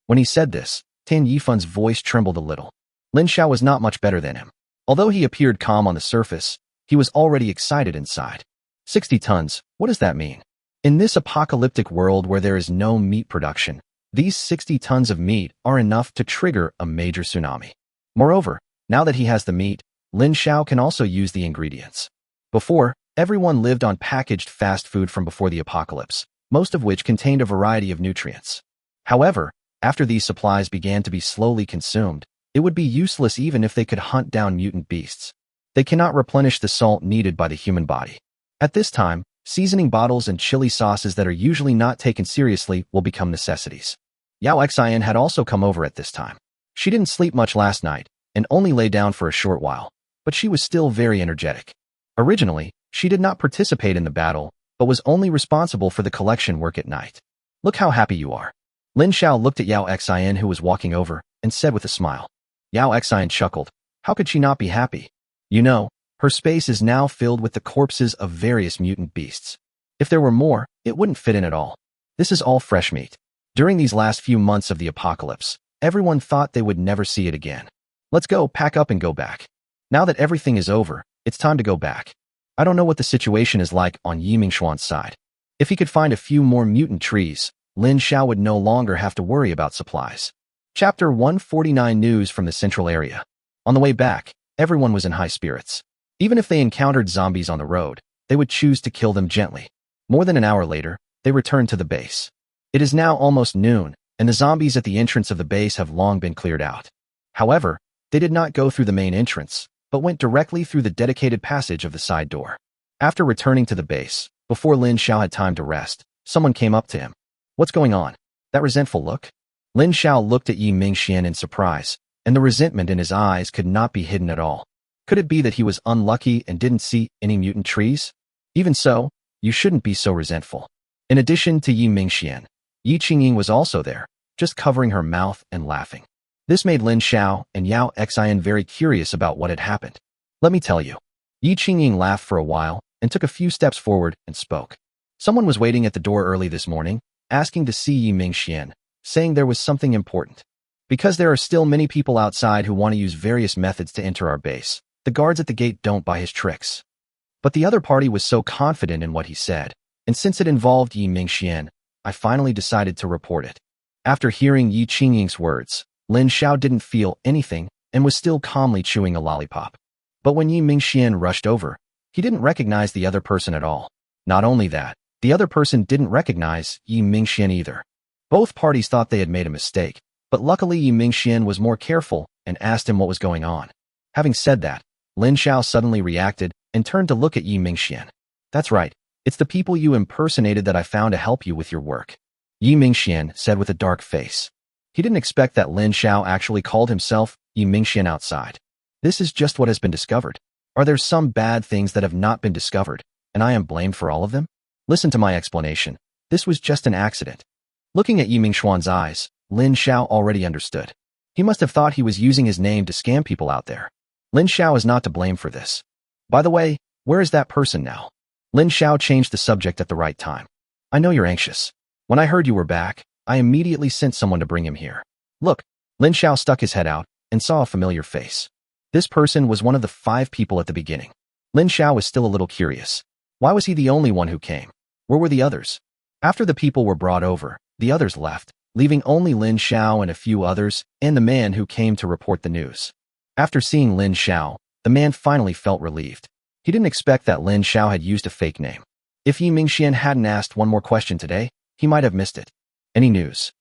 When he said this, Tan Yifun's voice trembled a little. Lin Xiao was not much better than him. Although he appeared calm on the surface, he was already excited inside. 60 tons, what does that mean? In this apocalyptic world where there is no meat production, these 60 tons of meat are enough to trigger a major tsunami. Moreover, now that he has the meat, Lin Xiao can also use the ingredients. Before, everyone lived on packaged fast food from before the apocalypse, most of which contained a variety of nutrients. However, after these supplies began to be slowly consumed, it would be useless even if they could hunt down mutant beasts. They cannot replenish the salt needed by the human body. At this time, seasoning bottles and chili sauces that are usually not taken seriously will become necessities. Yao Xian had also come over at this time. She didn't sleep much last night and only lay down for a short while, but she was still very energetic. Originally, she did not participate in the battle, but was only responsible for the collection work at night. Look how happy you are. Lin Xiao looked at Yao Xian who was walking over and said with a smile. Yao Xian chuckled. How could she not be happy? You know, her space is now filled with the corpses of various mutant beasts. If there were more, it wouldn't fit in at all. This is all fresh meat. During these last few months of the apocalypse, everyone thought they would never see it again. Let's go, pack up and go back. Now that everything is over, it's time to go back. I don't know what the situation is like on Yi Mingxuan's side. If he could find a few more mutant trees, Lin Xiao would no longer have to worry about supplies. Chapter 149 News from the Central Area. On the way back, everyone was in high spirits. Even if they encountered zombies on the road, they would choose to kill them gently. More than an hour later, they returned to the base. It is now almost noon, and the zombies at the entrance of the base have long been cleared out. However, they did not go through the main entrance, but went directly through the dedicated passage of the side door. After returning to the base, before Lin Xiao had time to rest, someone came up to him. What's going on? That resentful look? Lin Xiao looked at Yi Mingxian in surprise, and the resentment in his eyes could not be hidden at all. Could it be that he was unlucky and didn't see any mutant trees? Even so, you shouldn't be so resentful. In addition to Yi Mingxian, Yi Qingying was also there, just covering her mouth and laughing. This made Lin Xiao and Yao Xian very curious about what had happened. Let me tell you. Yi Qingying laughed for a while and took a few steps forward and spoke. Someone was waiting at the door early this morning, asking to see Yi Mingxian, saying there was something important. Because there are still many people outside who want to use various methods to enter our base, the guards at the gate don't buy his tricks. But the other party was so confident in what he said, and since it involved Yi Mingxian, I finally decided to report it. After hearing Yi Qingying's words, Lin Xiao didn't feel anything and was still calmly chewing a lollipop. But when Yi Mingxian rushed over, he didn't recognize the other person at all. Not only that, the other person didn't recognize Yi Mingxian either. Both parties thought they had made a mistake, but luckily Yi Mingxian was more careful and asked him what was going on. Having said that, Lin Xiao suddenly reacted and turned to look at Yi Mingxian. That's right, it's the people you impersonated that I found to help you with your work. Yi Mingxian said with a dark face. He didn't expect that Lin Xiao actually called himself Yi Mingxian outside. This is just what has been discovered. Are there some bad things that have not been discovered, and I am blamed for all of them? Listen to my explanation. This was just an accident. Looking at Yi Mingxuan's eyes, Lin Xiao already understood. He must have thought he was using his name to scam people out there. Lin Xiao is not to blame for this. By the way, where is that person now? Lin Xiao changed the subject at the right time. I know you're anxious. When I heard you were back, I immediately sent someone to bring him here. Look, Lin Xiao stuck his head out and saw a familiar face. This person was one of the 5 people at the beginning. Lin Xiao was still a little curious. Why was he the only one who came? Where were the others? After the people were brought over, the others left, leaving only Lin Xiao and a few others and the man who came to report the news. After seeing Lin Xiao, the man finally felt relieved. He didn't expect that Lin Xiao had used a fake name. If Yi Mingxian hadn't asked one more question today, he might have missed it. Any news?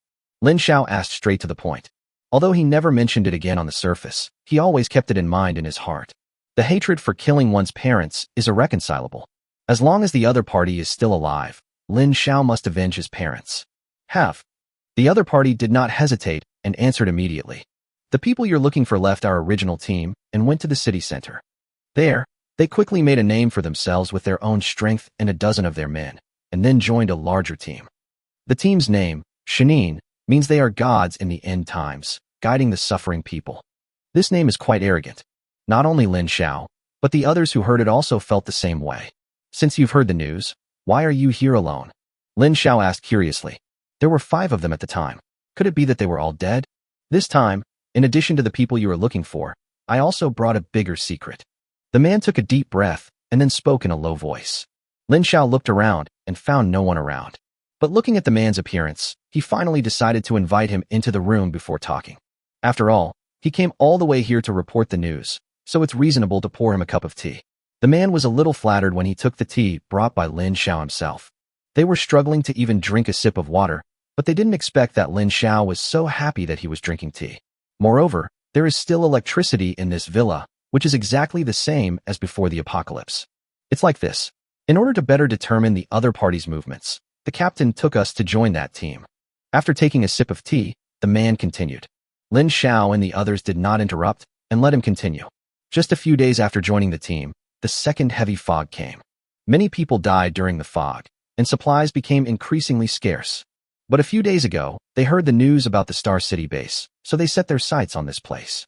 Lin Xiao asked straight to the point. Although he never mentioned it again on the surface, he always kept it in mind in his heart. The hatred for killing one's parents is irreconcilable. As long as the other party is still alive, Lin Xiao must avenge his parents. The other party did not hesitate and answered immediately. The people you're looking for left our original team and went to the city center. There, they quickly made a name for themselves with their own strength and a dozen of their men, and then joined a larger team. The team's name, Shanin, means they are gods in the end times, guiding the suffering people. This name is quite arrogant. Not only Lin Xiao, but the others who heard it also felt the same way. Since you've heard the news, why are you here alone? Lin Xiao asked curiously. There were 5 of them at the time. Could it be that they were all dead? This time, in addition to the people you were looking for, I also brought a bigger secret. The man took a deep breath and then spoke in a low voice. Lin Xiao looked around and found no one around. But looking at the man's appearance, he finally decided to invite him into the room before talking. After all, he came all the way here to report the news, so it's reasonable to pour him a cup of tea. The man was a little flattered when he took the tea brought by Lin Xiao himself. They were struggling to even drink a sip of water, but they didn't expect that Lin Xiao was so happy that he was drinking tea. Moreover, there is still electricity in this villa, which is exactly the same as before the apocalypse. It's like this. In order to better determine the other party's movements, the captain took us to join that team. After taking a sip of tea, the man continued. Lin Xiao and the others did not interrupt and let him continue. Just a few days after joining the team, the second heavy fog came. Many people died during the fog, and supplies became increasingly scarce. But a few days ago, they heard the news about the Star City base, so they set their sights on this place.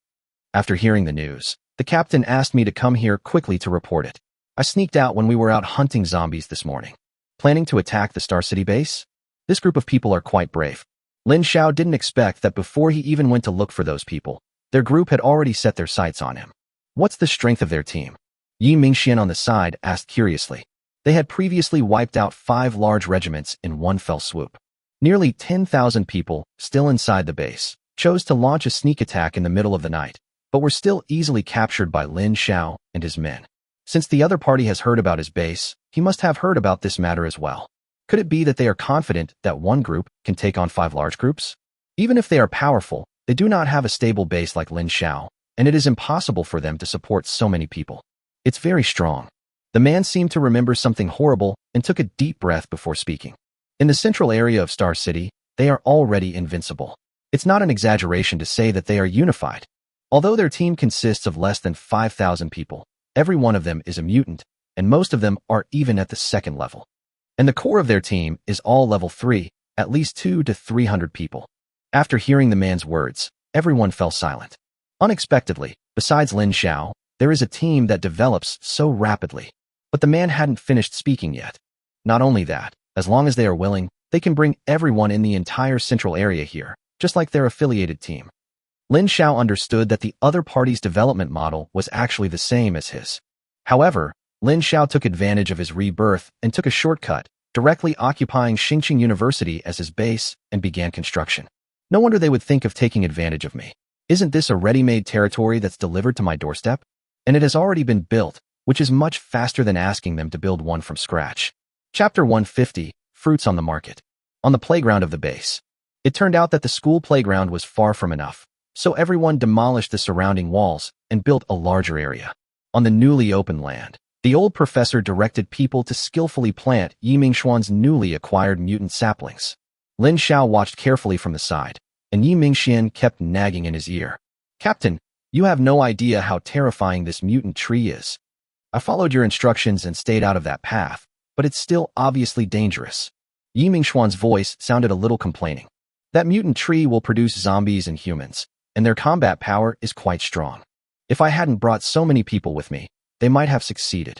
After hearing the news, the captain asked me to come here quickly to report it. I sneaked out when we were out hunting zombies this morning. Planning to attack the Star City base? This group of people are quite brave. Lin Xiao didn't expect that before he even went to look for those people, their group had already set their sights on him. What's the strength of their team? Yi Mingxian on the side asked curiously. They had previously wiped out 5 large regiments in one fell swoop. Nearly 10,000 people, still inside the base, chose to launch a sneak attack in the middle of the night, but were still easily captured by Lin Xiao and his men. Since the other party has heard about his base, he must have heard about this matter as well. Could it be that they are confident that one group can take on 5 large groups? Even if they are powerful, they do not have a stable base like Lin Xiao, and it is impossible for them to support so many people. It's very strong. The man seemed to remember something horrible and took a deep breath before speaking. In the central area of Star City, they are already invincible. It's not an exaggeration to say that they are unified. Although their team consists of less than 5,000 people, every one of them is a mutant, and most of them are even at the 2nd level. And the core of their team is all level 3, at least 200 to 300 people. After hearing the man's words, everyone fell silent. Unexpectedly, besides Lin Xiao, there is a team that develops so rapidly. But the man hadn't finished speaking yet. Not only that, as long as they are willing, they can bring everyone in the entire central area here, just like their affiliated team. Lin Xiao understood that the other party's development model was actually the same as his. However, Lin Xiao took advantage of his rebirth and took a shortcut, directly occupying Xingqing University as his base and began construction. No wonder they would think of taking advantage of me. Isn't this a ready-made territory that's delivered to my doorstep? And it has already been built, which is much faster than asking them to build one from scratch. Chapter 150, Fruits on the Market. On the playground of the base. It turned out that the school playground was far from enough, so everyone demolished the surrounding walls and built a larger area. On the newly opened land, the old professor directed people to skillfully plant Yi Mingxuan's newly acquired mutant saplings. Lin Xiao watched carefully from the side, and Yi Mingxian kept nagging in his ear. Captain, you have no idea how terrifying this mutant tree is. I followed your instructions and stayed out of that path, but it's still obviously dangerous. Yi Mingxuan's voice sounded a little complaining. That mutant tree will produce zombies and humans, and their combat power is quite strong. If I hadn't brought so many people with me, they might have succeeded.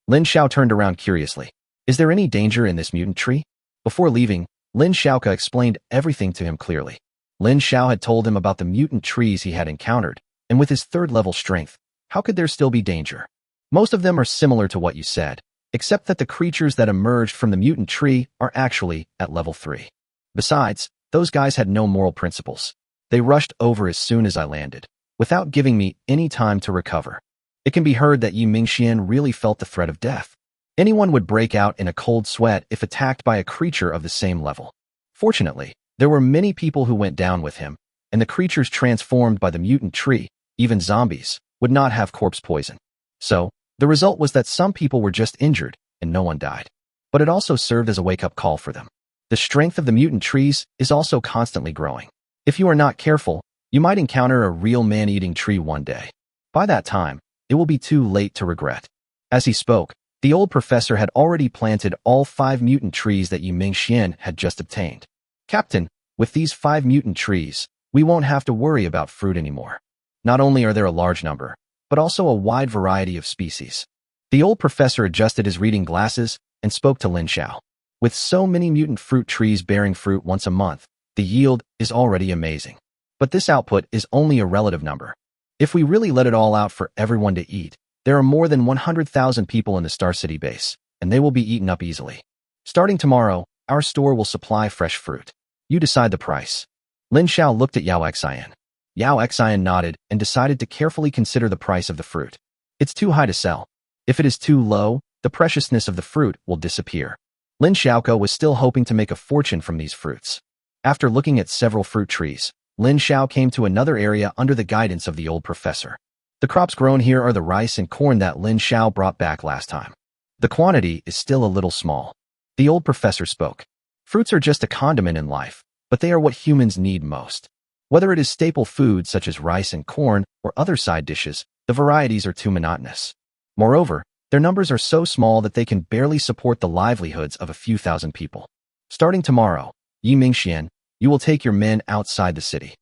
Lin Xiao turned around curiously. Is there any danger in this mutant tree? Before leaving, Lin Xiaoke explained everything to him clearly. Lin Xiao had told him about the mutant trees he had encountered, and with his 3rd level strength, how could there still be danger? Most of them are similar to what you said, except that the creatures that emerged from the mutant tree are actually at level 3. Besides, those guys had no moral principles. They rushed over as soon as I landed, without giving me any time to recover. It can be heard that Yi Mingxian really felt the threat of death. Anyone would break out in a cold sweat if attacked by a creature of the same level. Fortunately, there were many people who went down with him, and the creatures transformed by the mutant tree, even zombies, would not have corpse poison. So, the result was that some people were just injured, and no one died. But it also served as a wake-up call for them. The strength of the mutant trees is also constantly growing. If you are not careful, you might encounter a real man-eating tree one day. By that time, it will be too late to regret. As he spoke, the old professor had already planted all 5 mutant trees that Yi Mingxian had just obtained. Captain, with these 5 mutant trees, we won't have to worry about fruit anymore. Not only are there a large number, but also a wide variety of species. The old professor adjusted his reading glasses and spoke to Lin Xiao. With so many mutant fruit trees bearing fruit once a month, the yield is already amazing. But this output is only a relative number. If we really let it all out for everyone to eat, there are more than 100,000 people in the Star City base, and they will be eaten up easily. Starting tomorrow, our store will supply fresh fruit. You decide the price. Lin Xiao looked at Yao Xian. Yao Xian nodded and decided to carefully consider the price of the fruit. It's too high to sell. If it is too low, the preciousness of the fruit will disappear. Lin Xiaoko was still hoping to make a fortune from these fruits. After looking at several fruit trees, Lin Xiao came to another area under the guidance of the old professor. The crops grown here are the rice and corn that Lin Xiao brought back last time. The quantity is still a little small. The old professor spoke. Fruits are just a condiment in life, but they are what humans need most. Whether it is staple foods such as rice and corn or other side dishes, the varieties are too monotonous. Moreover, their numbers are so small that they can barely support the livelihoods of a few thousand people. Starting tomorrow, Yi Mingxian, you will take your men outside the city.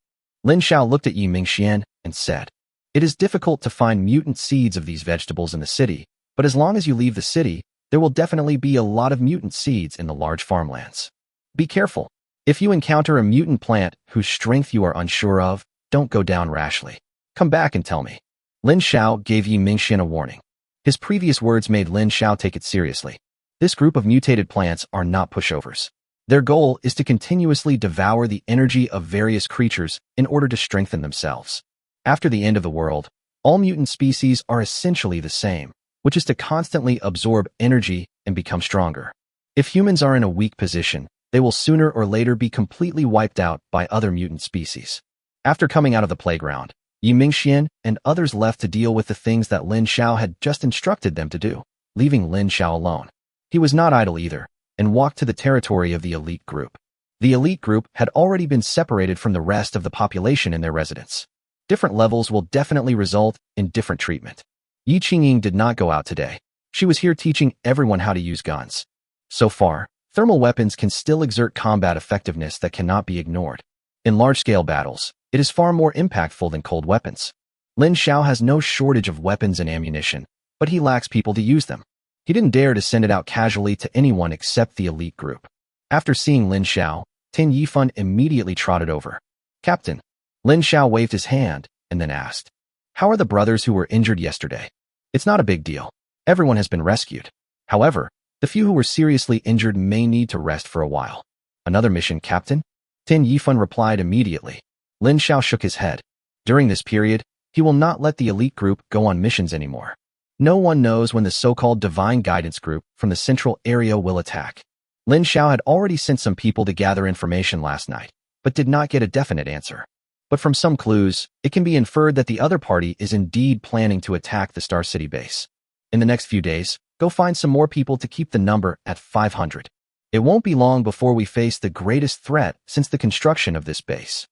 Lin Xiao looked at Yi Mingxian and said, it is difficult to find mutant seeds of these vegetables in the city, but as long as you leave the city, there will definitely be a lot of mutant seeds in the large farmlands. Be careful. If you encounter a mutant plant whose strength you are unsure of, don't go down rashly. Come back and tell me. Lin Xiao gave Yi Mingxian a warning. His previous words made Lin Xiao take it seriously. This group of mutated plants are not pushovers. Their goal is to continuously devour the energy of various creatures in order to strengthen themselves. After the end of the world, all mutant species are essentially the same, which is to constantly absorb energy and become stronger. If humans are in a weak position, they will sooner or later be completely wiped out by other mutant species. After coming out of the playground, Yi Mingxian and others left to deal with the things that Lin Xiao had just instructed them to do, leaving Lin Xiao alone. He was not idle either, and walked to the territory of the elite group. The elite group had already been separated from the rest of the population in their residence. Different levels will definitely result in different treatment. Yi Qingying did not go out today. She was here teaching everyone how to use guns. So far, thermal weapons can still exert combat effectiveness that cannot be ignored. In large-scale battles, it is far more impactful than cold weapons. Lin Xiao has no shortage of weapons and ammunition, but he lacks people to use them. He didn't dare to send it out casually to anyone except the elite group. After seeing Lin Xiao, Tin Yifan immediately trotted over. Captain. Lin Xiao waved his hand and then asked, how are the brothers who were injured yesterday? It's not a big deal. Everyone has been rescued. However, the few who were seriously injured may need to rest for a while. Another mission, Captain? Tin Yifan replied immediately. Lin Xiao shook his head. During this period, he will not let the elite group go on missions anymore. No one knows when the so-called Divine Guidance Group from the central area will attack. Lin Xiao had already sent some people to gather information last night, but did not get a definite answer. But from some clues, it can be inferred that the other party is indeed planning to attack the Star City base. In the next few days, go find some more people to keep the number at 500. It won't be long before we face the greatest threat since the construction of this base.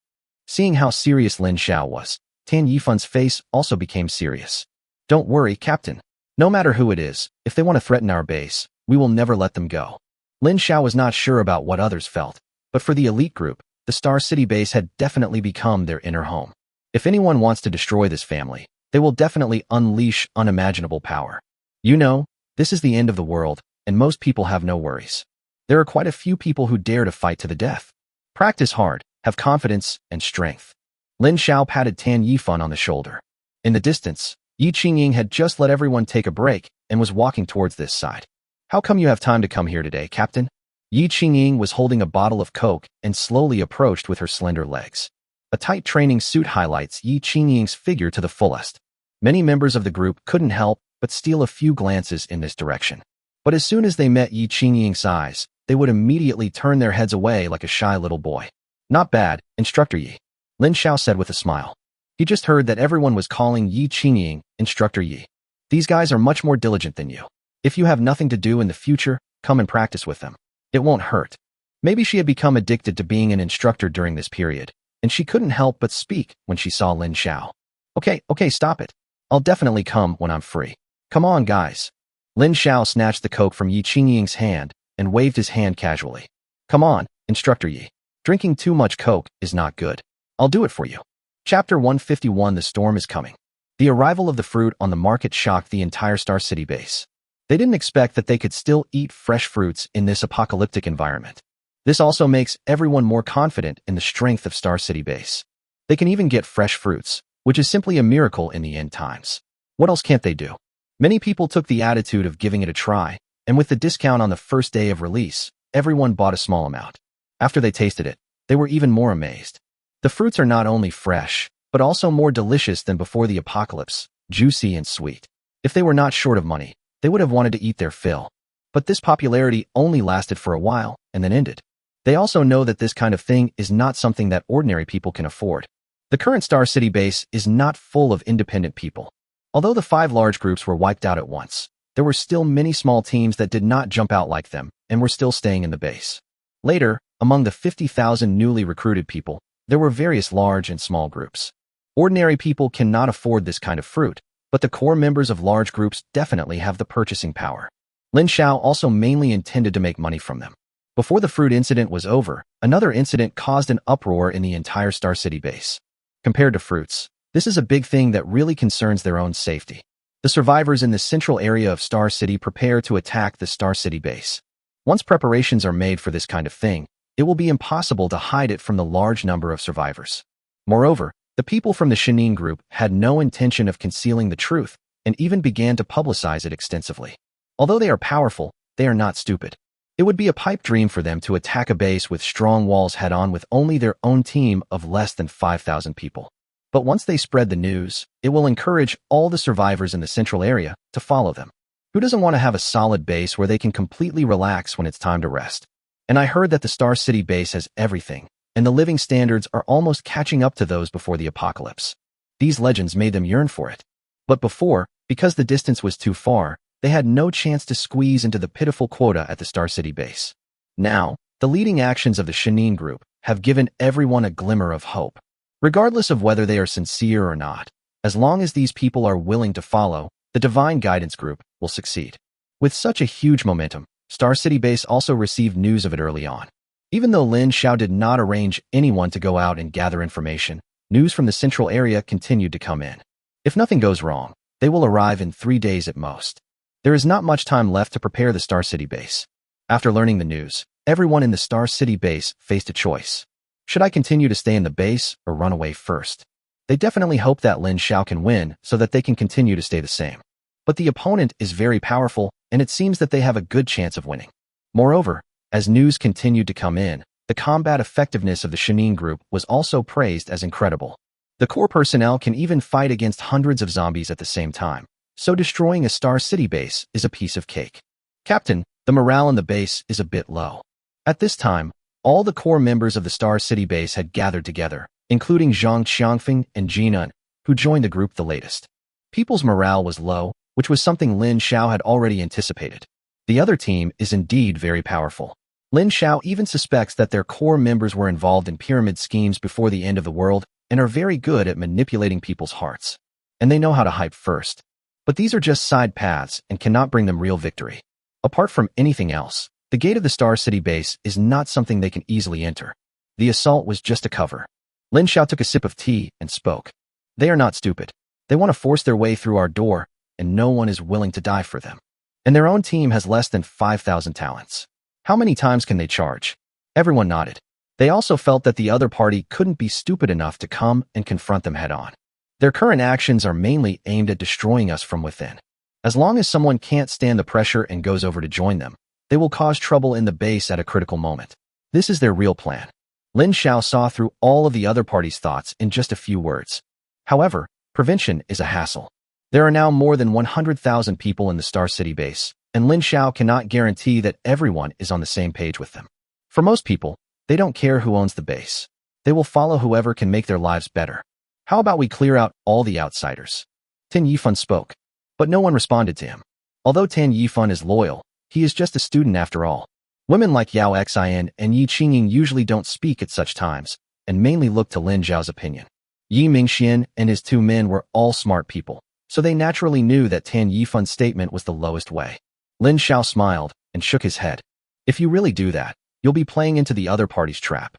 Seeing how serious Lin Xiao was, Tan Yifan's face also became serious. Don't worry, Captain. No matter who it is, if they want to threaten our base, we will never let them go. Lin Xiao was not sure about what others felt, but for the elite group, the Star City base had definitely become their inner home. If anyone wants to destroy this family, they will definitely unleash unimaginable power. You know, this is the end of the world, and most people have no worries. There are quite a few people who dare to fight to the death. Practice hard, have confidence and strength. Lin Xiao patted Tan Yifan on the shoulder. In the distance, Yi Qingying had just let everyone take a break and was walking towards this side. How come you have time to come here today, Captain? Yi Qingying was holding a bottle of Coke and slowly approached with her slender legs. A tight training suit highlights Yi Qingying's figure to the fullest. Many members of the group couldn't help but steal a few glances in this direction. But as soon as they met Yi Qingying's eyes, they would immediately turn their heads away like a shy little boy. Not bad, Instructor Yi. Lin Xiao said with a smile. He just heard that everyone was calling Yi Qingying Instructor Yi. These guys are much more diligent than you. If you have nothing to do in the future, come and practice with them. It won't hurt. Maybe she had become addicted to being an instructor during this period, and she couldn't help but speak when she saw Lin Xiao. Okay, stop it. I'll definitely come when I'm free. Come on, guys. Lin Xiao snatched the Coke from Yi Qingying's hand and waved his hand casually. Come on, Instructor Yi. Drinking too much Coke is not good. I'll do it for you. Chapter 151 The Storm is Coming. The arrival of the fruit on the market shocked the entire Star City base. They didn't expect that they could still eat fresh fruits in this apocalyptic environment. This also makes everyone more confident in the strength of Star City base. They can even get fresh fruits, which is simply a miracle in the end times. What else can't they do? Many people took the attitude of giving it a try, and with the discount on the first day of release, everyone bought a small amount. After they tasted it, they were even more amazed. The fruits are not only fresh, but also more delicious than before the apocalypse, juicy and sweet. If they were not short of money, they would have wanted to eat their fill. But this popularity only lasted for a while and then ended. They also know that this kind of thing is not something that ordinary people can afford. The current Star City base is not full of independent people. Although the 5 large groups were wiped out at once, there were still many small teams that did not jump out like them and were still staying in the base. Later, among the 50,000 newly recruited people, there were various large and small groups. Ordinary people cannot afford this kind of fruit, but the core members of large groups definitely have the purchasing power. Lin Xiao also mainly intended to make money from them. Before the fruit incident was over, another incident caused an uproar in the entire Star City base. Compared to fruits, this is a big thing that really concerns their own safety. The survivors in the central area of Star City prepare to attack the Star City base. Once preparations are made for this kind of thing, it will be impossible to hide it from the large number of survivors. Moreover, the people from the Shenin group had no intention of concealing the truth and even began to publicize it extensively. Although they are powerful, they are not stupid. It would be a pipe dream for them to attack a base with strong walls head-on with only their own team of less than 5,000 people. But once they spread the news, it will encourage all the survivors in the central area to follow them. Who doesn't want to have a solid base where they can completely relax when it's time to rest? And I heard that the Star City base has everything, and the living standards are almost catching up to those before the apocalypse. These legends made them yearn for it. But before, because the distance was too far, they had no chance to squeeze into the pitiful quota at the Star City base. Now, the leading actions of the Shenin group have given everyone a glimmer of hope. Regardless of whether they are sincere or not, as long as these people are willing to follow, the Divine Guidance Group will succeed. With such a huge momentum, Star City base also received news of it early on. Even though Lin Xiao did not arrange anyone to go out and gather information, news from the central area continued to come in. If nothing goes wrong, they will arrive in 3 days at most. There is not much time left to prepare the Star City base. After learning the news, everyone in the Star City base faced a choice. Should I continue to stay in the base or run away first? They definitely hope that Lin Xiao can win so that they can continue to stay the same. But the opponent is very powerful, and it seems that they have a good chance of winning. Moreover, as news continued to come in, the combat effectiveness of the Shenin group was also praised as incredible. The core personnel can even fight against hundreds of zombies at the same time, so destroying a Star City base is a piece of cake. Captain, the morale in the base is a bit low. At this time, all the core members of the Star City base had gathered together, including Zhang Xiangfeng and Jinan, who joined the group the latest. People's morale was low, which was something Lin Xiao had already anticipated. The other team is indeed very powerful. Lin Xiao even suspects that their core members were involved in pyramid schemes before the end of the world and are very good at manipulating people's hearts. And they know how to hype first. But these are just side paths and cannot bring them real victory. Apart from anything else, the gate of the Star City base is not something they can easily enter. The assault was just a cover. Lin Xiao took a sip of tea and spoke. They are not stupid. They want to force their way through our door, and no one is willing to die for them. And their own team has less than 5,000 talents. How many times can they charge? Everyone nodded. They also felt that the other party couldn't be stupid enough to come and confront them head-on. Their current actions are mainly aimed at destroying us from within. As long as someone can't stand the pressure and goes over to join them, they will cause trouble in the base at a critical moment. This is their real plan. Lin Xiao saw through all of the other party's thoughts in just a few words. However, prevention is a hassle. There are now more than 100,000 people in the Star City base, and Lin Xiao cannot guarantee that everyone is on the same page with them. For most people, they don't care who owns the base. They will follow whoever can make their lives better. How about we clear out all the outsiders? Tan Yifan spoke, but no one responded to him. Although Tan Yifan is loyal, he is just a student after all. Women like Yao Xian and Yi Qingying usually don't speak at such times, and mainly look to Lin Zhao's opinion. Yi Mingxian and his 2 men were all smart people, so they naturally knew that Tan Yifan's statement was the lowest way. Lin Xiao smiled and shook his head. If you really do that, you'll be playing into the other party's trap.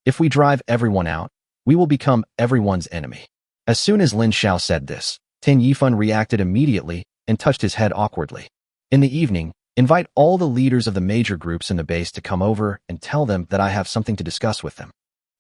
If we drive everyone out, we will become everyone's enemy. As soon as Lin Xiao said this, Captain Yifun reacted immediately and touched his head awkwardly. In the evening, invite all the leaders of the major groups in the base to come over and tell them that I have something to discuss with them.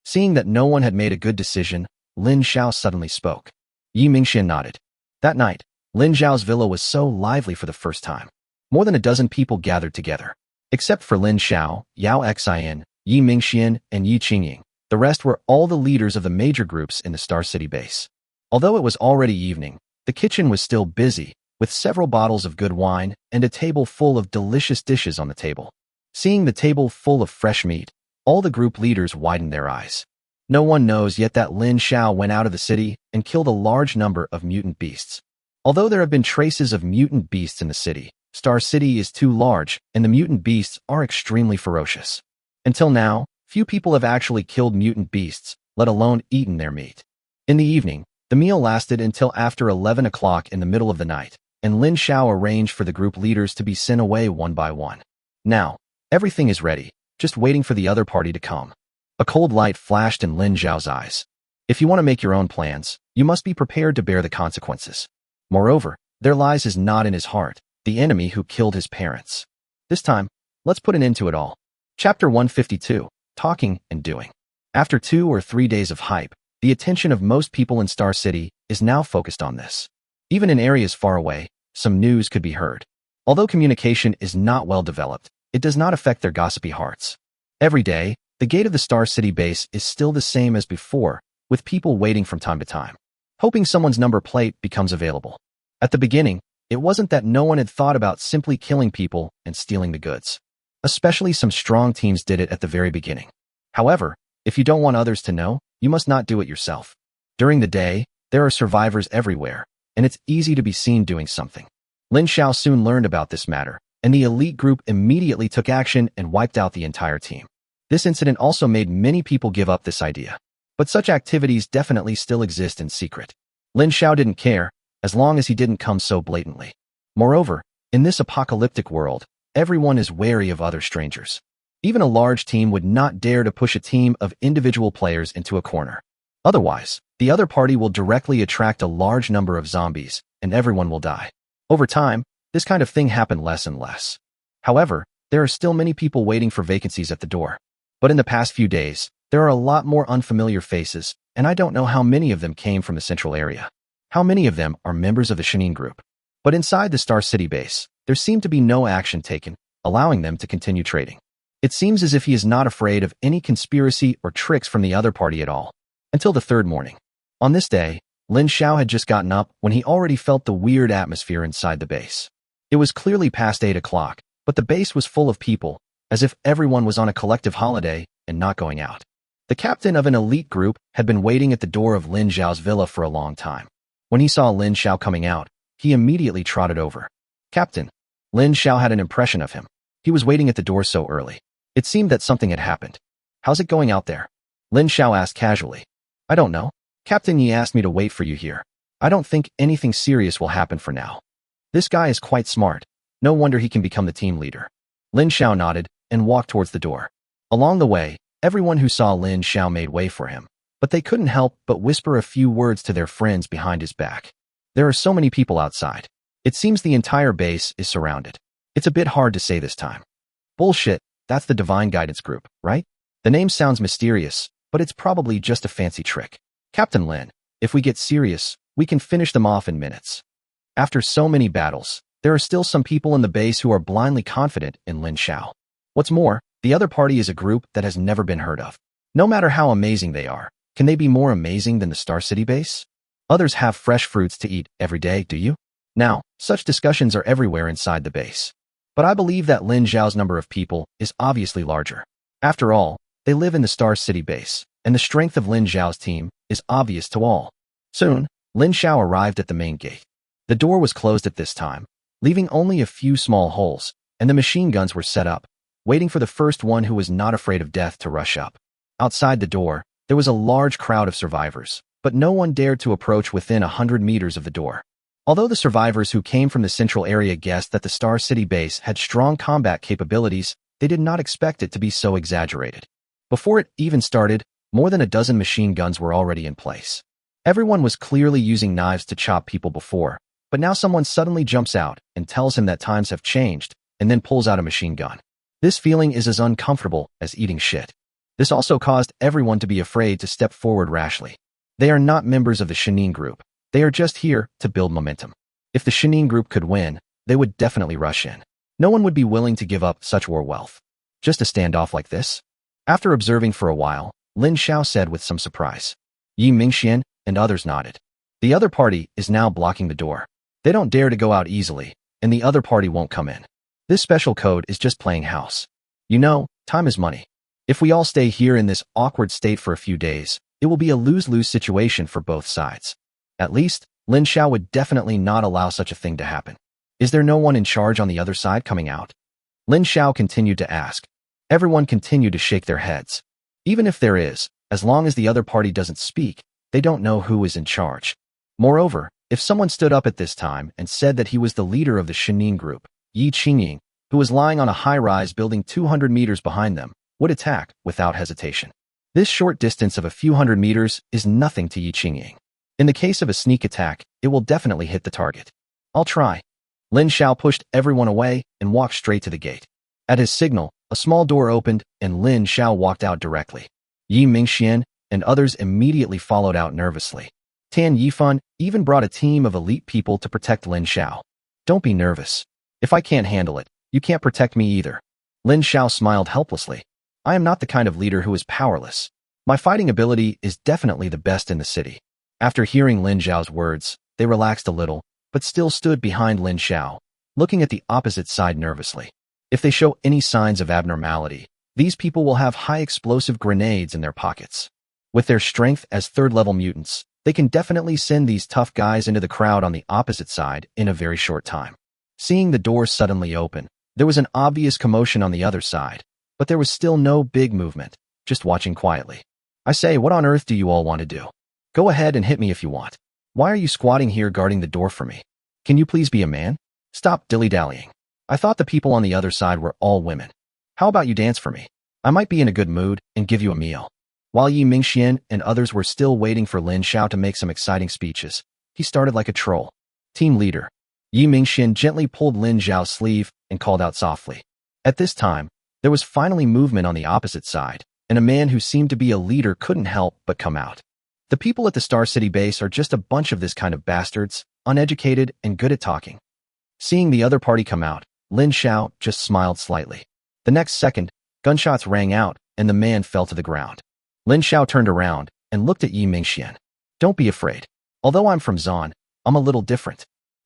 Seeing that no one had made a good decision, Lin Xiao suddenly spoke. Yi Mingxian nodded. That night, Lin Xiao's villa was so lively for the first time. More than a dozen people gathered together. Except for Lin Xiao, Yao Xian, Yi Mingxian, and Yi Qingying, the rest were all the leaders of the major groups in the Star City base. Although it was already evening, the kitchen was still busy, with several bottles of good wine and a table full of delicious dishes on the table. Seeing the table full of fresh meat, all the group leaders widened their eyes. No one knows yet that Lin Xiao went out of the city and killed a large number of mutant beasts. Although there have been traces of mutant beasts in the city, Star City is too large and the mutant beasts are extremely ferocious. Until now, few people have actually killed mutant beasts, let alone eaten their meat. In the evening, the meal lasted until after 11 o'clock in the middle of the night, and Lin Xiao arranged for the group leaders to be sent away one by one. Now, everything is ready, just waiting for the other party to come. A cold light flashed in Lin Xiao's eyes. If you want to make your own plans, you must be prepared to bear the consequences. Moreover, there lies his not in his heart, the enemy who killed his parents. This time, let's put an end to it all. Chapter 152, Talking and Doing. After 2 or 3 days of hype, the attention of most people in Star City is now focused on this. Even in areas far away, some news could be heard. Although communication is not well developed, it does not affect their gossipy hearts. Every day, the gate of the Star City base is still the same as before, with people waiting from time to time, hoping someone's number plate becomes available. At the beginning, it wasn't that no one had thought about simply killing people and stealing the goods. Especially some strong teams did it at the very beginning. However, if you don't want others to know, you must not do it yourself. During the day, there are survivors everywhere, and it's easy to be seen doing something. Lin Xiao soon learned about this matter, and the elite group immediately took action and wiped out the entire team. This incident also made many people give up this idea. But such activities definitely still exist in secret. Lin Xiao didn't care, as long as he didn't come so blatantly. Moreover, in this apocalyptic world, everyone is wary of other strangers. Even a large team would not dare to push a team of individual players into a corner. Otherwise, the other party will directly attract a large number of zombies, and everyone will die. Over time, this kind of thing happened less and less. However, there are still many people waiting for vacancies at the door. But in the past few days, there are a lot more unfamiliar faces, and I don't know how many of them came from the central area. How many of them are members of the Shenin group? But inside the Star City base, there seemed to be no action taken, allowing them to continue trading. It seems as if he is not afraid of any conspiracy or tricks from the other party at all. Until the third morning. On this day, Lin Xiao had just gotten up when he already felt the weird atmosphere inside the base. It was clearly past 8 o'clock, but the base was full of people, as if everyone was on a collective holiday and not going out. The captain of an elite group had been waiting at the door of Lin Xiao's villa for a long time. When he saw Lin Xiao coming out, he immediately trotted over. Captain. Lin Xiao had an impression of him. He was waiting at the door so early. It seemed that something had happened. How's it going out there? Lin Xiao asked casually. I don't know. Captain Yi asked me to wait for you here. I don't think anything serious will happen for now. This guy is quite smart. No wonder he can become the team leader. Lin Xiao nodded and walked towards the door. Along the way, everyone who saw Lin Xiao made way for him, but they couldn't help but whisper a few words to their friends behind his back. There are so many people outside. It seems the entire base is surrounded. It's a bit hard to say this time. Bullshit, that's the Divine Guidance Group, right? The name sounds mysterious, but it's probably just a fancy trick. Captain Lin, if we get serious, we can finish them off in minutes. After so many battles, there are still some people in the base who are blindly confident in Lin Xiao. What's more, the other party is a group that has never been heard of. No matter how amazing they are, can they be more amazing than the Star City base? Others have fresh fruits to eat every day, do you? Now, such discussions are everywhere inside the base. But I believe that Lin Xiao's number of people is obviously larger. After all, they live in the Star City base, and the strength of Lin Xiao's team is obvious to all. Soon, Lin Xiao arrived at the main gate. The door was closed at this time, leaving only a few small holes, and the machine guns were set up, waiting for the first one who was not afraid of death to rush up. Outside the door, there was a large crowd of survivors, but no one dared to approach within 100 meters of the door. Although the survivors who came from the central area guessed that the Star City base had strong combat capabilities, they did not expect it to be so exaggerated. Before it even started, more than a dozen machine guns were already in place. Everyone was clearly using knives to chop people before, but now someone suddenly jumps out and tells him that times have changed, and then pulls out a machine gun. This feeling is as uncomfortable as eating shit. This also caused everyone to be afraid to step forward rashly. They are not members of the Shinin group. They are just here to build momentum. If the Shinin group could win, they would definitely rush in. No one would be willing to give up such war wealth. Just a standoff like this? After observing for a while, Lin Xiao said with some surprise. Yi Mingxian and others nodded. The other party is now blocking the door. They don't dare to go out easily, and the other party won't come in. This special code is just playing house. You know, time is money. If we all stay here in this awkward state for a few days, it will be a lose-lose situation for both sides. At least, Lin Xiao would definitely not allow such a thing to happen. Is there no one in charge on the other side coming out? Lin Xiao continued to ask. Everyone continued to shake their heads. Even if there is, as long as the other party doesn't speak, they don't know who is in charge. Moreover, if someone stood up at this time and said that he was the leader of the Shinin group, Yi Qingying, who was lying on a high-rise building 200 meters behind them, would attack without hesitation. This short distance of a few hundred meters is nothing to Yi Qingying. In the case of a sneak attack, it will definitely hit the target. I'll try. Lin Xiao pushed everyone away and walked straight to the gate. At his signal, a small door opened and Lin Xiao walked out directly. Yi Mingxian and others immediately followed out nervously. Tan Yifan even brought a team of elite people to protect Lin Xiao. Don't be nervous. If I can't handle it, you can't protect me either. Lin Xiao smiled helplessly. I am not the kind of leader who is powerless. My fighting ability is definitely the best in the city. After hearing Lin Xiao's words, they relaxed a little, but still stood behind Lin Xiao, looking at the opposite side nervously. If they show any signs of abnormality, these people will have high explosive grenades in their pockets. With their strength as third-level mutants, they can definitely send these tough guys into the crowd on the opposite side in a very short time. Seeing the door suddenly open, there was an obvious commotion on the other side, but there was still no big movement, just watching quietly. I say, what on earth do you all want to do? Go ahead and hit me if you want. Why are you squatting here guarding the door for me? Can you please be a man? Stop dilly-dallying. I thought the people on the other side were all women. How about you dance for me? I might be in a good mood and give you a meal. While Yi Mingxian and others were still waiting for Lin Xiao to make some exciting speeches, he started like a troll. Team leader. Yi Mingxian gently pulled Lin Xiao's sleeve and called out softly. At this time, there was finally movement on the opposite side, and a man who seemed to be a leader couldn't help but come out. The people at the Star City base are just a bunch of this kind of bastards, uneducated and good at talking. Seeing the other party come out, Lin Xiao just smiled slightly. The next second, gunshots rang out and the man fell to the ground. Lin Xiao turned around and looked at Yi Mingxian. Don't be afraid. Although I'm from Zon, I'm a little different.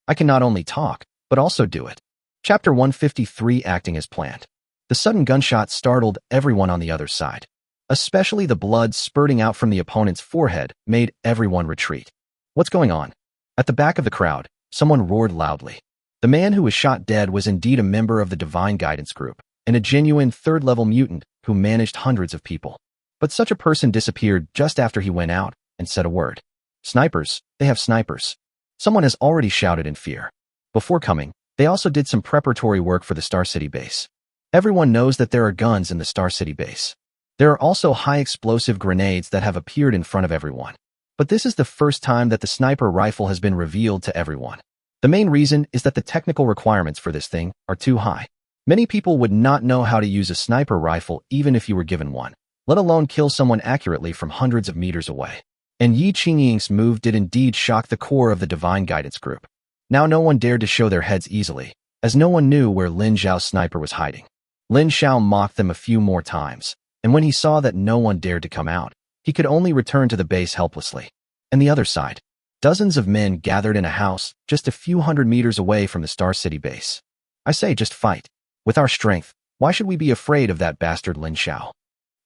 I can not only talk, but also do it. Chapter 153 Acting as Planned. The sudden gunshot startled everyone on the other side. Especially the blood spurting out from the opponent's forehead made everyone retreat. What's going on? At the back of the crowd, someone roared loudly. The man who was shot dead was indeed a member of the Divine Guidance Group, and a genuine third-level mutant who managed hundreds of people. But such a person disappeared just after he went out and said a word. Snipers, they have snipers. Someone has already shouted in fear. Before coming, they also did some preparatory work for the Star City base. Everyone knows that there are guns in the Star City base. There are also high explosive grenades that have appeared in front of everyone. But this is the first time that the sniper rifle has been revealed to everyone. The main reason is that the technical requirements for this thing are too high. Many people would not know how to use a sniper rifle even if you were given one, let alone kill someone accurately from hundreds of meters away. And Yi Qingying's move did indeed shock the core of the Divine Guidance Group. Now no one dared to show their heads easily, as no one knew where Lin Xiao's sniper was hiding. Lin Xiao mocked them a few more times, and when he saw that no one dared to come out, he could only return to the base helplessly. And the other side. Dozens of men gathered in a house just a few hundred meters away from the Star City base. I say just fight. With our strength, why should we be afraid of that bastard Lin Xiao?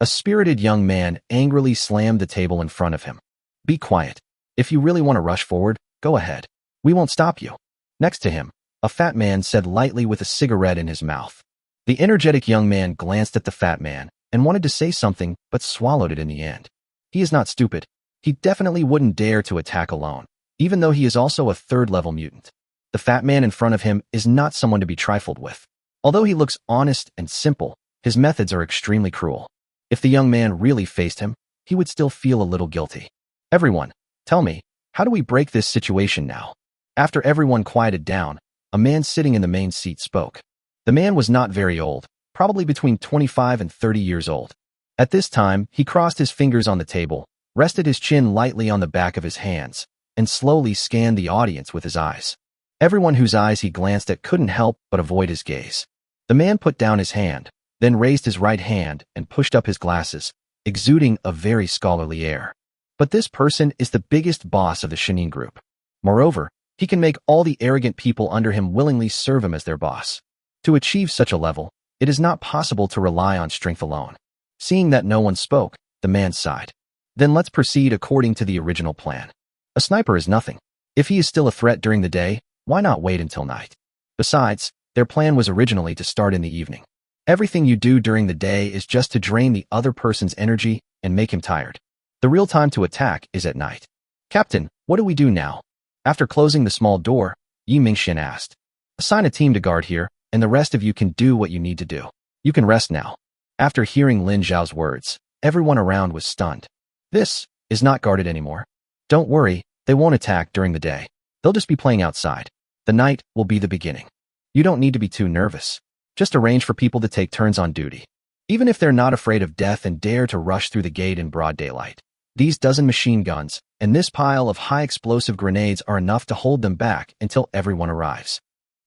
A spirited young man angrily slammed the table in front of him. Be quiet. If you really want to rush forward, go ahead. We won't stop you. Next to him, a fat man said lightly with a cigarette in his mouth. The energetic young man glanced at the fat man and wanted to say something but swallowed it in the end. He is not stupid. He definitely wouldn't dare to attack alone, even though he is also a third-level mutant. The fat man in front of him is not someone to be trifled with. Although he looks honest and simple, his methods are extremely cruel. If the young man really faced him, he would still feel a little guilty. Everyone, Tell me, how do we break this situation now? After everyone quieted down, a man sitting in the main seat spoke. The man was not very old, probably between 25 and 30 years old. At this time, he crossed his fingers on the table, rested his chin lightly on the back of his hands, and slowly scanned the audience with his eyes. Everyone whose eyes he glanced at couldn't help but avoid his gaze. The man put down his hand, then raised his right hand and pushed up his glasses, exuding a very scholarly air. But this person is the biggest boss of the Shenin group. Moreover, he can make all the arrogant people under him willingly serve him as their boss. To achieve such a level, it is not possible to rely on strength alone. Seeing that no one spoke, the man sighed. Then let's proceed according to the original plan. A sniper is nothing. If he is still a threat during the day, why not wait until night? Besides, their plan was originally to start in the evening. Everything you do during the day is just to drain the other person's energy and make him tired. The real time to attack is at night. Captain, what do we do now? After closing the small door, Yi Mingxian asked. Assign a team to guard here, and the rest of you can do what you need to do. You can rest now. After hearing Lin Xiao's words, everyone around was stunned. This is not guarded anymore. Don't worry, they won't attack during the day. They'll just be playing outside. The night will be the beginning. You don't need to be too nervous. Just arrange for people to take turns on duty. Even if they're not afraid of death and dare to rush through the gate in broad daylight. These dozen machine guns and this pile of high-explosive grenades are enough to hold them back until everyone arrives.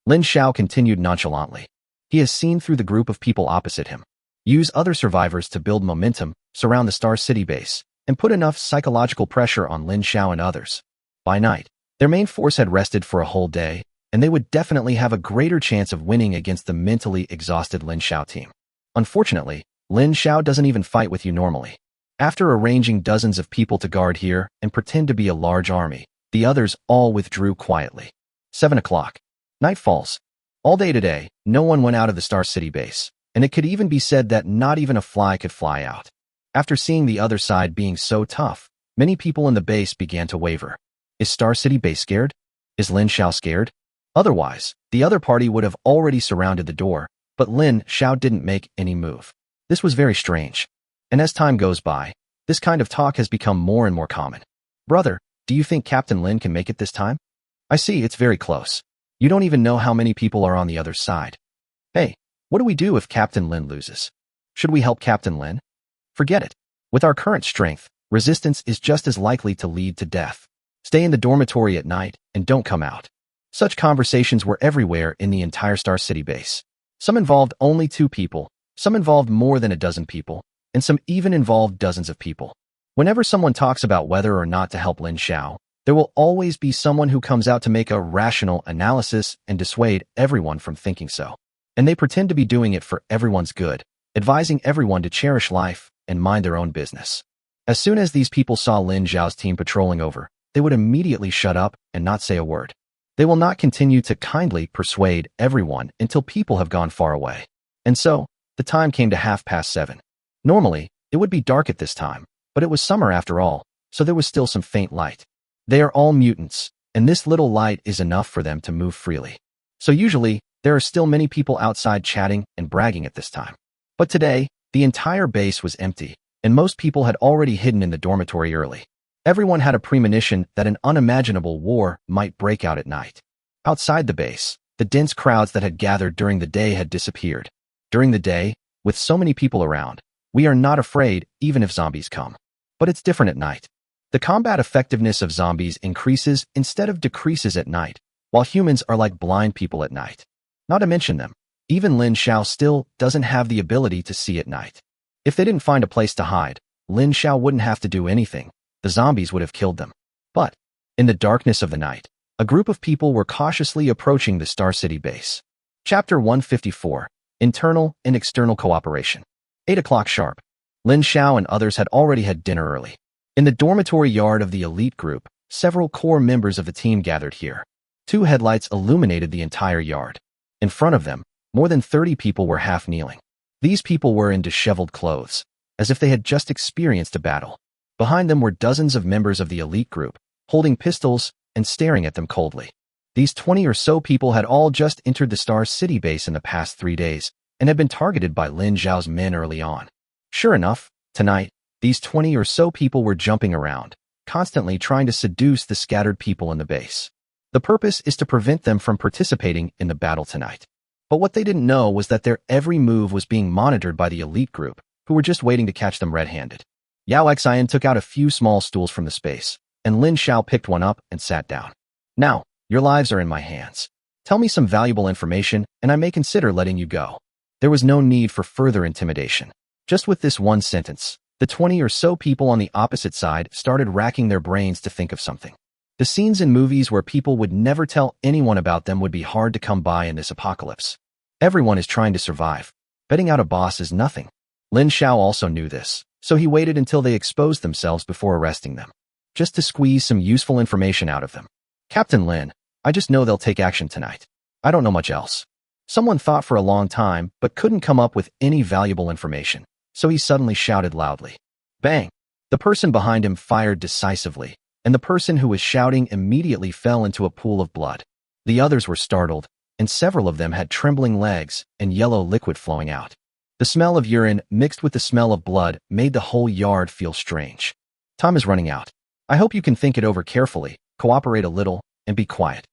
Lin Xiao continued nonchalantly. He has seen through the group of people opposite him. Use other survivors to build momentum, surround the Star City base, and put enough psychological pressure on Lin Xiao and others. By night, their main force had rested for a whole day, and they would definitely have a greater chance of winning against the mentally exhausted Lin Xiao team. Unfortunately, Lin Xiao doesn't even fight with you normally. After arranging dozens of people to guard here and pretend to be a large army, the others all withdrew quietly. 7 o'clock. Night falls. All day today, no one went out of the Star City base, and it could even be said that not even a fly could fly out. After seeing the other side being so tough, many people in the base began to waver. Is Star City base scared? Is Lin Xiao scared? Otherwise, the other party would have already surrounded the door, but Lin Xiao didn't make any move. This was very strange. And as time goes by, this kind of talk has become more and more common. Brother, do you think Captain Lin can make it this time? I see, it's very close. You don't even know how many people are on the other side. Hey, what do we do if Captain Lin loses? Should we help Captain Lin? Forget it. With our current strength, resistance is just as likely to lead to death. Stay in the dormitory at night and don't come out. Such conversations were everywhere in the entire Star City base. Some involved only 2 people, some involved more than a dozen people, and some even involved dozens of people. Whenever someone talks about whether or not to help Lin Xiao, there will always be someone who comes out to make a rational analysis and dissuade everyone from thinking so. And they pretend to be doing it for everyone's good, advising everyone to cherish life and mind their own business. As soon as these people saw Lin Xiao's team patrolling over, they would immediately shut up and not say a word. They will not continue to kindly persuade everyone until people have gone far away. And so, the time came to 7:30. Normally, it would be dark at this time, but it was summer after all, so there was still some faint light. They are all mutants, and this little light is enough for them to move freely. So usually, there are still many people outside chatting and bragging at this time. But today, the entire base was empty, and most people had already hidden in the dormitory early. Everyone had a premonition that an unimaginable war might break out at night. Outside the base, the dense crowds that had gathered during the day had disappeared. During the day, with so many people around, we are not afraid even if zombies come. But it's different at night. The combat effectiveness of zombies increases instead of decreases at night, while humans are like blind people at night. Not to mention them, even Lin Xiao still doesn't have the ability to see at night. If they didn't find a place to hide, Lin Xiao wouldn't have to do anything. The zombies would have killed them. But, in the darkness of the night, a group of people were cautiously approaching the Star City base. Chapter 154, Internal and External Cooperation. 8 o'clock sharp. Lin Xiao and others had already had dinner early. In the dormitory yard of the elite group, several core members of the team gathered here. 2 headlights illuminated the entire yard. In front of them, more than 30 people were half kneeling. These people were in disheveled clothes, as if they had just experienced a battle. Behind them were dozens of members of the elite group, holding pistols and staring at them coldly. These 20 or so people had all just entered the Star City base in the past 3 days, and had been targeted by Lin Xiao's men early on. Sure enough, tonight, these 20 or so people were jumping around, constantly trying to seduce the scattered people in the base. The purpose is to prevent them from participating in the battle tonight. But what they didn't know was that their every move was being monitored by the elite group, who were just waiting to catch them red-handed. Yao Xian took out a few small stools from the space, and Lin Xiao picked one up and sat down. Now, your lives are in my hands. Tell me some valuable information, and I may consider letting you go. There was no need for further intimidation. Just with this one sentence, the 20 or so people on the opposite side started racking their brains to think of something. The scenes in movies where people would never tell anyone about them would be hard to come by in this apocalypse. Everyone is trying to survive. Betting out a boss is nothing. Lin Xiao also knew this, so he waited until they exposed themselves before arresting them, just to squeeze some useful information out of them. Captain Lin, I just know they'll take action tonight. I don't know much else. Someone thought for a long time, but couldn't come up with any valuable information, so he suddenly shouted loudly. Bang! The person behind him fired decisively, and the person who was shouting immediately fell into a pool of blood. The others were startled, and several of them had trembling legs and yellow liquid flowing out. The smell of urine mixed with the smell of blood made the whole yard feel strange. Time is running out. I hope you can think it over carefully, cooperate a little, and be quiet.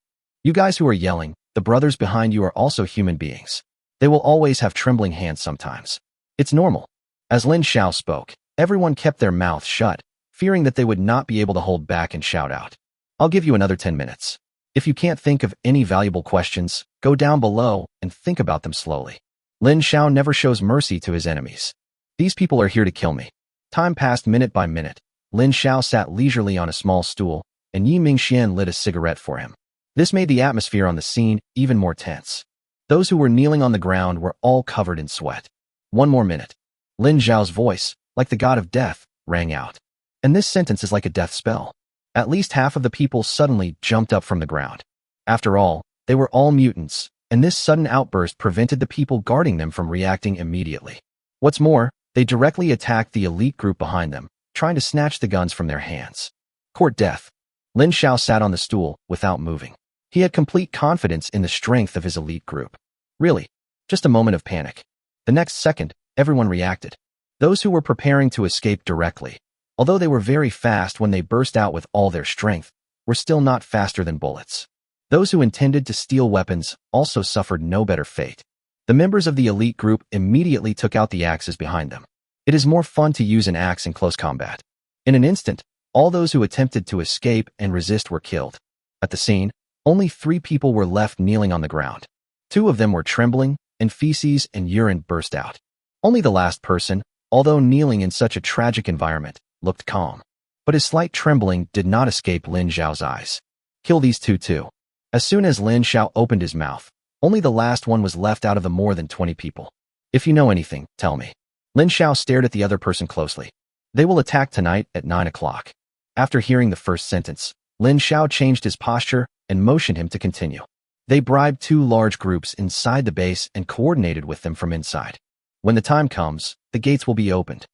You guys who are yelling, the brothers behind you are also human beings. They will always have trembling hands sometimes. It's normal. As Lin Xiao spoke, everyone kept their mouths shut, fearing that they would not be able to hold back and shout out. I'll give you another 10 minutes. If you can't think of any valuable questions, go down below and think about them slowly. Lin Xiao never shows mercy to his enemies. These people are here to kill me. Time passed minute by minute. Lin Xiao sat leisurely on a small stool, and Yi Mingxian lit a cigarette for him. This made the atmosphere on the scene even more tense. Those who were kneeling on the ground were all covered in sweat. One more minute. Lin Xiao's voice, like the god of death, rang out. And this sentence is like a death spell. At least half of the people suddenly jumped up from the ground. After all, they were all mutants, and this sudden outburst prevented the people guarding them from reacting immediately. What's more, they directly attacked the elite group behind them, trying to snatch the guns from their hands. Court death. Lin Xiao sat on the stool, without moving. He had complete confidence in the strength of his elite group. Really, just a moment of panic. The next second, everyone reacted. Those who were preparing to escape directly, although they were very fast when they burst out with all their strength, were still not faster than bullets. Those who intended to steal weapons also suffered no better fate. The members of the elite group immediately took out the axes behind them. It is more fun to use an axe in close combat. In an instant, all those who attempted to escape and resist were killed. At the scene, only 3 people were left kneeling on the ground. 2 of them were trembling, and feces and urine burst out. Only the last person, although kneeling in such a tragic environment, looked calm. But his slight trembling did not escape Lin Xiao's eyes. Kill these 2 too. As soon as Lin Xiao opened his mouth, only the last one was left out of the more than 20 people. If you know anything, tell me. Lin Xiao stared at the other person closely. They will attack tonight at 9 o'clock. After hearing the first sentence, Lin Xiao changed his posture and motioned him to continue. They bribed 2 large groups inside the base and coordinated with them from inside. When the time comes, the gates will be opened.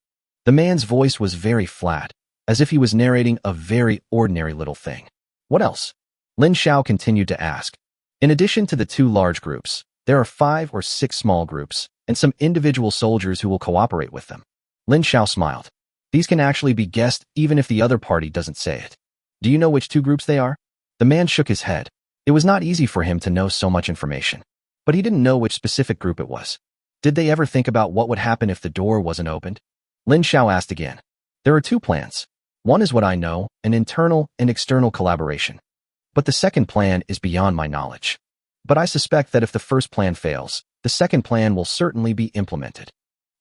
The man's voice was very flat, as if he was narrating a very ordinary little thing. What else? Lin Xiao continued to ask. In addition to the 2 large groups, there are 5 or 6 small groups, and some individual soldiers who will cooperate with them. Lin Xiao smiled. These can actually be guessed even if the other party doesn't say it. Do you know which 2 groups they are? The man shook his head. It was not easy for him to know so much information, but he didn't know which specific group it was. Did they ever think about what would happen if the door wasn't opened? Lin Xiao asked again. There are 2 plans. One is what I know, an internal and external collaboration. But the second plan is beyond my knowledge. But I suspect that if the first plan fails, the second plan will certainly be implemented.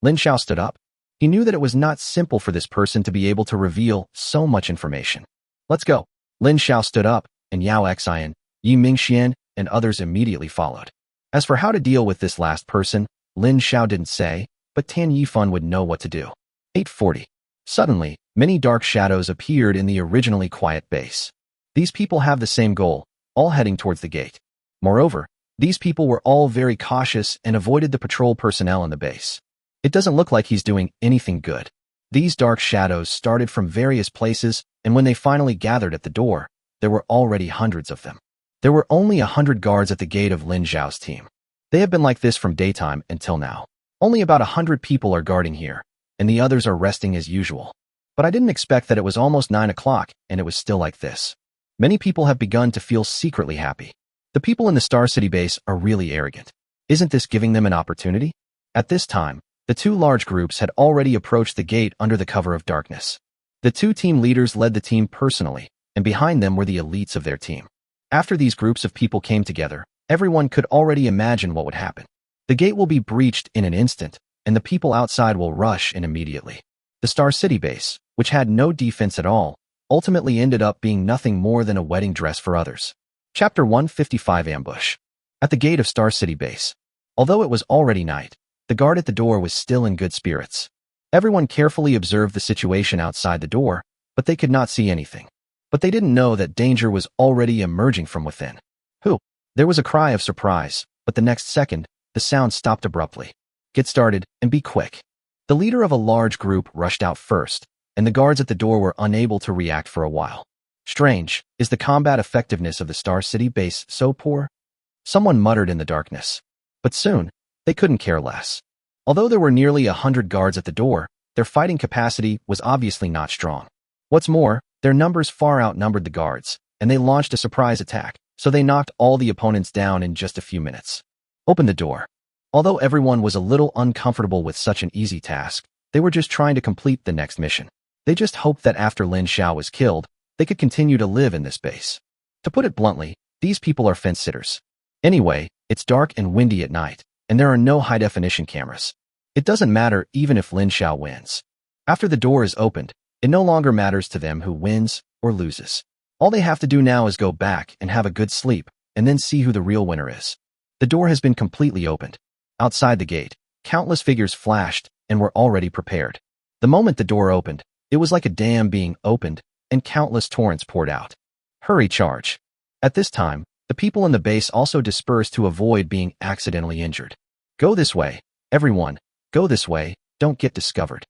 Lin Xiao stood up. He knew that it was not simple for this person to be able to reveal so much information. Let's go. Lin Xiao stood up, and Yao Xian, Yi Mingxian, and others immediately followed. As for how to deal with this last person, Lin Xiao didn't say, but Tan Yifan would know what to do. 8:40. Suddenly, many dark shadows appeared in the originally quiet base. These people have the same goal, all heading towards the gate. Moreover, these people were all very cautious and avoided the patrol personnel in the base. It doesn't look like he's doing anything good. These dark shadows started from various places, and when they finally gathered at the door, there were already hundreds of them. There were only 100 guards at the gate of Lin Xiao's team. They have been like this from daytime until now. Only about 100 people are guarding here, and the others are resting as usual. But I didn't expect that it was almost 9 o'clock and it was still like this. Many people have begun to feel secretly happy. The people in the Star City base are really arrogant. Isn't this giving them an opportunity? At this time, the two large groups had already approached the gate under the cover of darkness. The two team leaders led the team personally, and behind them were the elites of their team. After these groups of people came together, everyone could already imagine what would happen. The gate will be breached in an instant, and the people outside will rush in immediately. The Star City base, which had no defense at all, ultimately ended up being nothing more than a wedding dress for others. Chapter 155 Ambush. At the gate of Star City base. Although it was already night, the guard at the door was still in good spirits. Everyone carefully observed the situation outside the door, but they could not see anything. But they didn't know that danger was already emerging from within. Who? There was a cry of surprise, but the next second, the sound stopped abruptly. Get started, and be quick. The leader of a large group rushed out first, and the guards at the door were unable to react for a while. Strange, is the combat effectiveness of the Star City base so poor? Someone muttered in the darkness. But soon, they couldn't care less. Although there were nearly 100 guards at the door, their fighting capacity was obviously not strong. What's more, their numbers far outnumbered the guards, and they launched a surprise attack, so they knocked all the opponents down in just a few minutes. Open the door. Although everyone was a little uncomfortable with such an easy task, they were just trying to complete the next mission. They just hoped that after Lin Xiao was killed, they could continue to live in this base. To put it bluntly, these people are fence-sitters. Anyway, it's dark and windy at night, and there are no high-definition cameras. It doesn't matter even if Lin Xiao wins. After the door is opened, it no longer matters to them who wins or loses. All they have to do now is go back and have a good sleep, and then see who the real winner is. The door has been completely opened. Outside the gate, countless figures flashed and were already prepared. The moment the door opened, it was like a dam being opened, and countless torrents poured out. Hurry, charge. At this time, the people in the base also dispersed to avoid being accidentally injured. Go this way, everyone, go this way, don't get discovered.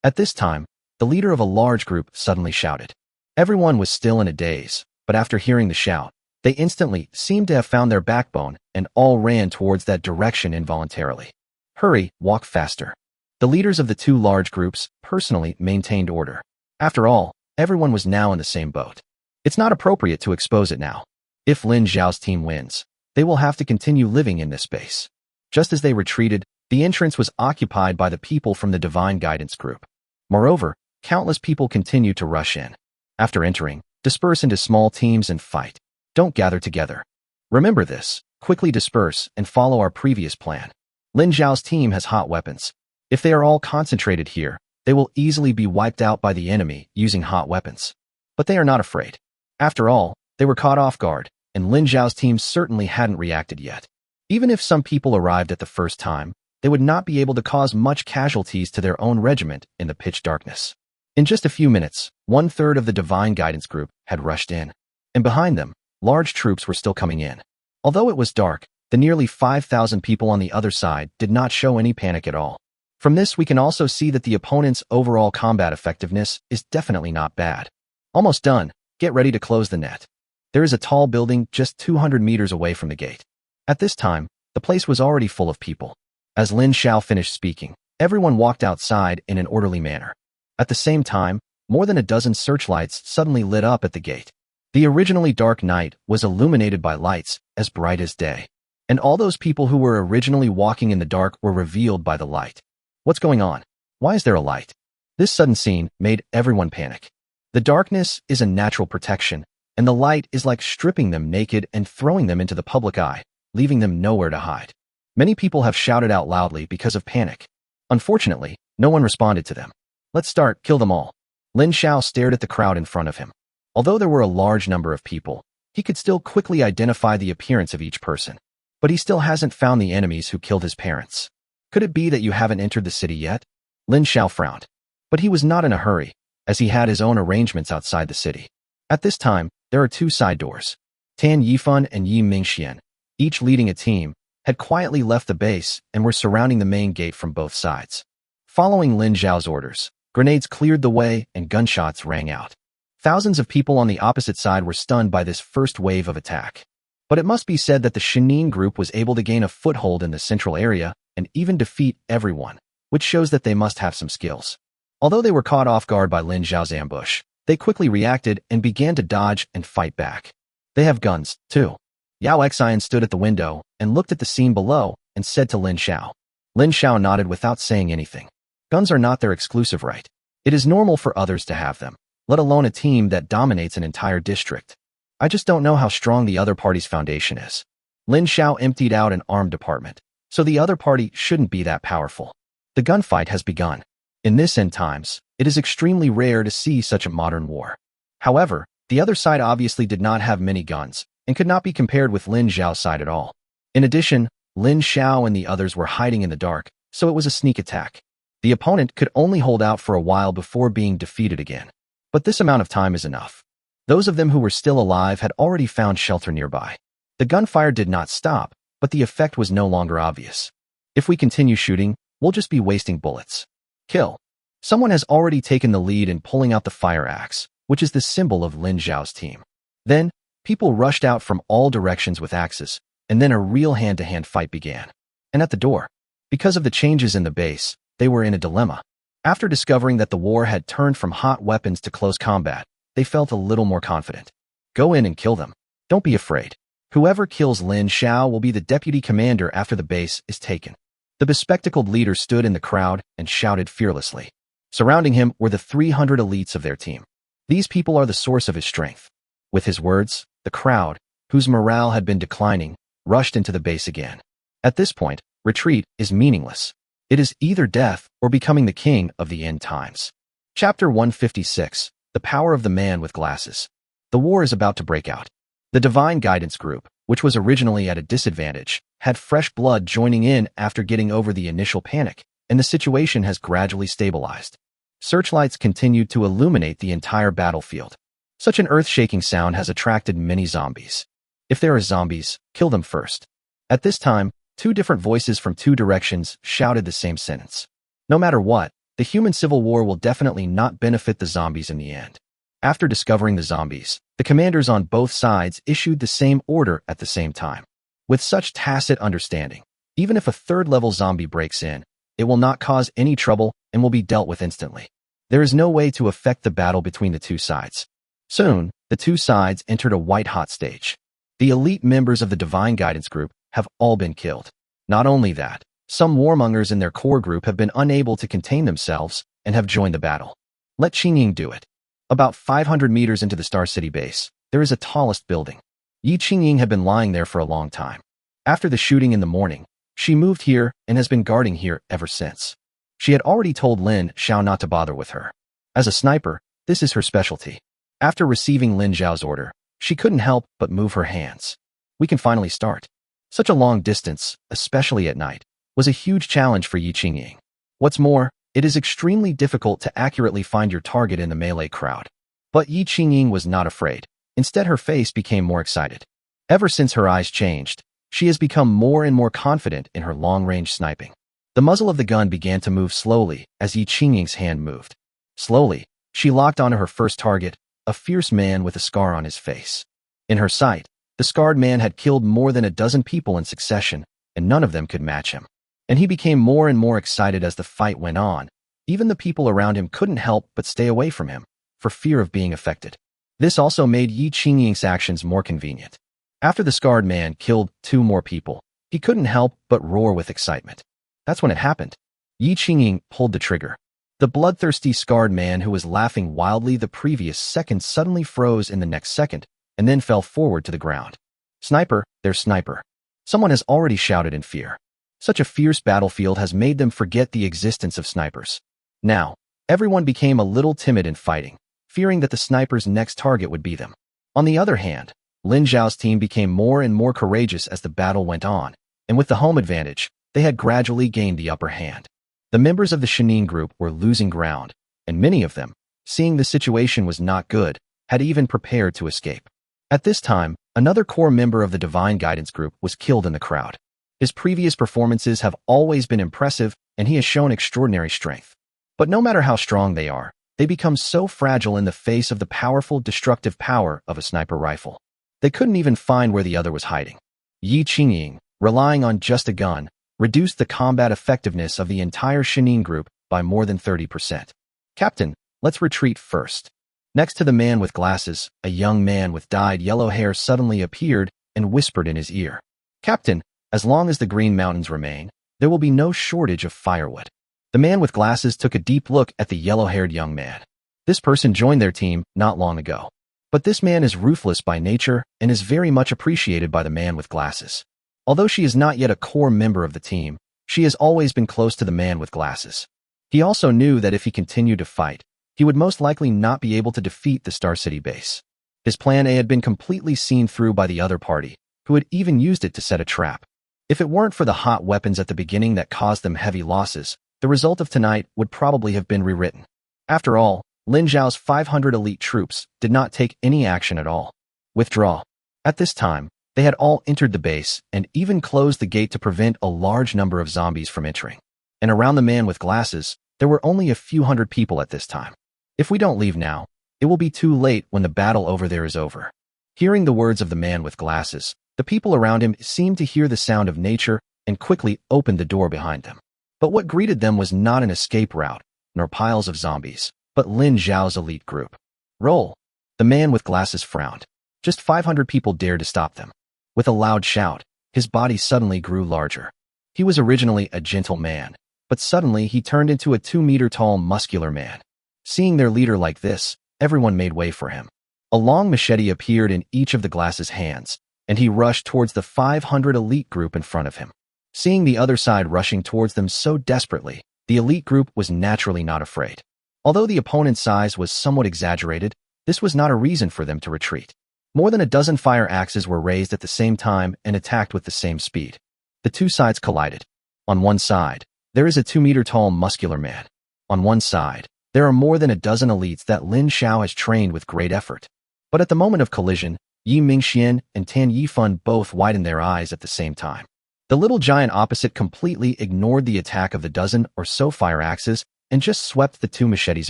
At this time, the leader of a large group suddenly shouted. Everyone was still in a daze, but after hearing the shout, they instantly seemed to have found their backbone and all ran towards that direction involuntarily. Hurry, walk faster. The leaders of the two large groups personally maintained order. After all, everyone was now in the same boat. It's not appropriate to expose it now. If Lin Xiao's team wins, they will have to continue living in this space. Just as they retreated, the entrance was occupied by the people from the Divine Guidance group. Moreover, countless people continued to rush in. After entering, disperse into small teams and fight. Don't gather together. Remember this, quickly disperse and follow our previous plan. Lin Xiao's team has hot weapons. If they are all concentrated here, they will easily be wiped out by the enemy using hot weapons. But they are not afraid. After all, they were caught off guard, and Lin Xiao's team certainly hadn't reacted yet. Even if some people arrived at the first time, they would not be able to cause much casualties to their own regiment in the pitch darkness. In just a few minutes, 1/3 of the Divine Guidance group had rushed in, and behind them, large troops were still coming in. Although it was dark, the nearly 5,000 people on the other side did not show any panic at all. From this, we can also see that the opponent's overall combat effectiveness is definitely not bad. Almost done. Get ready to close the net. There is a tall building just 200 meters away from the gate. At this time, the place was already full of people. As Lin Xiao finished speaking, everyone walked outside in an orderly manner. At the same time, more than a dozen searchlights suddenly lit up at the gate. The originally dark night was illuminated by lights as bright as day. And all those people who were originally walking in the dark were revealed by the light. What's going on? Why is there a light? This sudden scene made everyone panic. The darkness is a natural protection, and the light is like stripping them naked and throwing them into the public eye, leaving them nowhere to hide. Many people have shouted out loudly because of panic. Unfortunately, no one responded to them. Let's start, kill them all. Lin Xiao stared at the crowd in front of him. Although there were a large number of people, he could still quickly identify the appearance of each person. But he still hasn't found the enemies who killed his parents. Could it be that you haven't entered the city yet? Lin Xiao frowned. But he was not in a hurry, as he had his own arrangements outside the city. At this time, there are two side doors. Tan Yifan and Yi Mingxian, each leading a team, had quietly left the base and were surrounding the main gate from both sides. Following Lin Xiao's orders, grenades cleared the way and gunshots rang out. Thousands of people on the opposite side were stunned by this first wave of attack. But it must be said that the Shinin group was able to gain a foothold in the central area and even defeat everyone, which shows that they must have some skills. Although they were caught off guard by Lin Xiao's ambush, they quickly reacted and began to dodge and fight back. They have guns, too. Yao Xian stood at the window and looked at the scene below and said to Lin Xiao. Lin Xiao nodded without saying anything. Guns are not their exclusive right. It is normal for others to have them, let alone a team that dominates an entire district. I just don't know how strong the other party's foundation is. Lin Xiao emptied out an armed department, so the other party shouldn't be that powerful. The gunfight has begun. In this end times, it is extremely rare to see such a modern war. However, the other side obviously did not have many guns and could not be compared with Lin Xiao's side at all. In addition, Lin Xiao and the others were hiding in the dark, so it was a sneak attack. The opponent could only hold out for a while before being defeated again. But this amount of time is enough. Those of them who were still alive had already found shelter nearby. The gunfire did not stop, but the effect was no longer obvious. If we continue shooting, we'll just be wasting bullets. Kill. Someone has already taken the lead in pulling out the fire axe, which is the symbol of Lin Xiao's team. Then, people rushed out from all directions with axes, and then a real hand-to-hand fight began. And at the door, because of the changes in the base, they were in a dilemma. After discovering that the war had turned from hot weapons to close combat, they felt a little more confident. Go in and kill them. Don't be afraid. Whoever kills Lin Xiao will be the deputy commander after the base is taken. The bespectacled leader stood in the crowd and shouted fearlessly. Surrounding him were the 300 elites of their team. These people are the source of his strength. With his words, the crowd, whose morale had been declining, rushed into the base again. At this point, retreat is meaningless. It is either death or becoming the king of the end times. Chapter 156, The Power of the Man with Glasses. The war is about to break out. The Divine Guidance Group, which was originally at a disadvantage, had fresh blood joining in after getting over the initial panic, and the situation has gradually stabilized. Searchlights continued to illuminate the entire battlefield. Such an earth-shaking sound has attracted many zombies. If there are zombies, kill them first. At this time, two different voices from two directions shouted the same sentence. No matter what, the human civil war will definitely not benefit the zombies in the end. After discovering the zombies, the commanders on both sides issued the same order at the same time. With such tacit understanding, even if a third-level zombie breaks in, it will not cause any trouble and will be dealt with instantly. There is no way to affect the battle between the two sides. Soon, the two sides entered a white-hot stage. The elite members of the Divine Guidance Group have all been killed. Not only that, some warmongers in their core group have been unable to contain themselves and have joined the battle. Let Qingying do it. About 500 meters into the Star City base, there is a tallest building. Yi Qingying had been lying there for a long time. After the shooting in the morning, she moved here and has been guarding here ever since. She had already told Lin Xiao not to bother with her. As a sniper, this is her specialty. After receiving Lin Xiao's order, she couldn't help but move her hands. We can finally start. Such a long distance, especially at night, was a huge challenge for Yi Qingying. What's more, it is extremely difficult to accurately find your target in the melee crowd. But Yi Qingying was not afraid. Instead, her face became more excited. Ever since her eyes changed, she has become more and more confident in her long-range sniping. The muzzle of the gun began to move slowly as Yi Qingying's hand moved. Slowly, she locked onto her first target, a fierce man with a scar on his face. In her sight, the scarred man had killed more than a dozen people in succession, and none of them could match him. And he became more and more excited as the fight went on. Even the people around him couldn't help but stay away from him, for fear of being affected. This also made Yi Qingying's actions more convenient. After the scarred man killed 2 more people, he couldn't help but roar with excitement. That's when it happened. Yi Qingying pulled the trigger. The bloodthirsty scarred man who was laughing wildly the previous second suddenly froze in the next second, and then fell forward to the ground. Sniper, there's sniper. Someone has already shouted in fear. Such a fierce battlefield has made them forget the existence of snipers. Now, everyone became a little timid in fighting, fearing that the sniper's next target would be them. On the other hand, Lin Xiao's team became more and more courageous as the battle went on, and with the home advantage, they had gradually gained the upper hand. The members of the Shenin group were losing ground, and many of them, seeing the situation was not good, had even prepared to escape. At this time, another core member of the Divine Guidance Group was killed in the crowd. His previous performances have always been impressive, and he has shown extraordinary strength. But no matter how strong they are, they become so fragile in the face of the powerful destructive power of a sniper rifle. They couldn't even find where the other was hiding. Yi Qingying, relying on just a gun, reduced the combat effectiveness of the entire Shenin group by more than 30%. Captain, let's retreat first. Next to the man with glasses, a young man with dyed yellow hair suddenly appeared and whispered in his ear. Captain, as long as the Green Mountains remain, there will be no shortage of firewood. The man with glasses took a deep look at the yellow-haired young man. This person joined their team not long ago. But this man is ruthless by nature and is very much appreciated by the man with glasses. Although she is not yet a core member of the team, she has always been close to the man with glasses. He also knew that if he continued to fight, he would most likely not be able to defeat the Star City base. His plan A had been completely seen through by the other party, who had even used it to set a trap. If it weren't for the hot weapons at the beginning that caused them heavy losses, the result of tonight would probably have been rewritten. After all, Lin Xiao's 500 elite troops did not take any action at all. Withdraw. At this time, they had all entered the base and even closed the gate to prevent a large number of zombies from entering. And around the man with glasses, there were only a few hundred people at this time. If we don't leave now, it will be too late when the battle over there is over. Hearing the words of the man with glasses, the people around him seemed to hear the sound of nature and quickly opened the door behind them. But what greeted them was not an escape route, nor piles of zombies, but Lin Xiao's elite group. Roll. The man with glasses frowned. Just 500 people dared to stop them. With a loud shout, his body suddenly grew larger. He was originally a gentle man, but suddenly he turned into a 2-meter-tall muscular man. Seeing their leader like this, everyone made way for him. A long machete appeared in each of the glasses' hands, and he rushed towards the 500 elite group in front of him. Seeing the other side rushing towards them so desperately, the elite group was naturally not afraid. Although the opponent's size was somewhat exaggerated, this was not a reason for them to retreat. More than a dozen fire axes were raised at the same time and attacked with the same speed. The two sides collided. On one side, there is a 2-meter-tall muscular man. On one side, there are more than a dozen elites that Lin Xiao has trained with great effort. But at the moment of collision, Yi Mingxian and Tan Yifan both widened their eyes at the same time. The little giant opposite completely ignored the attack of the dozen or so fire axes and just swept the two machetes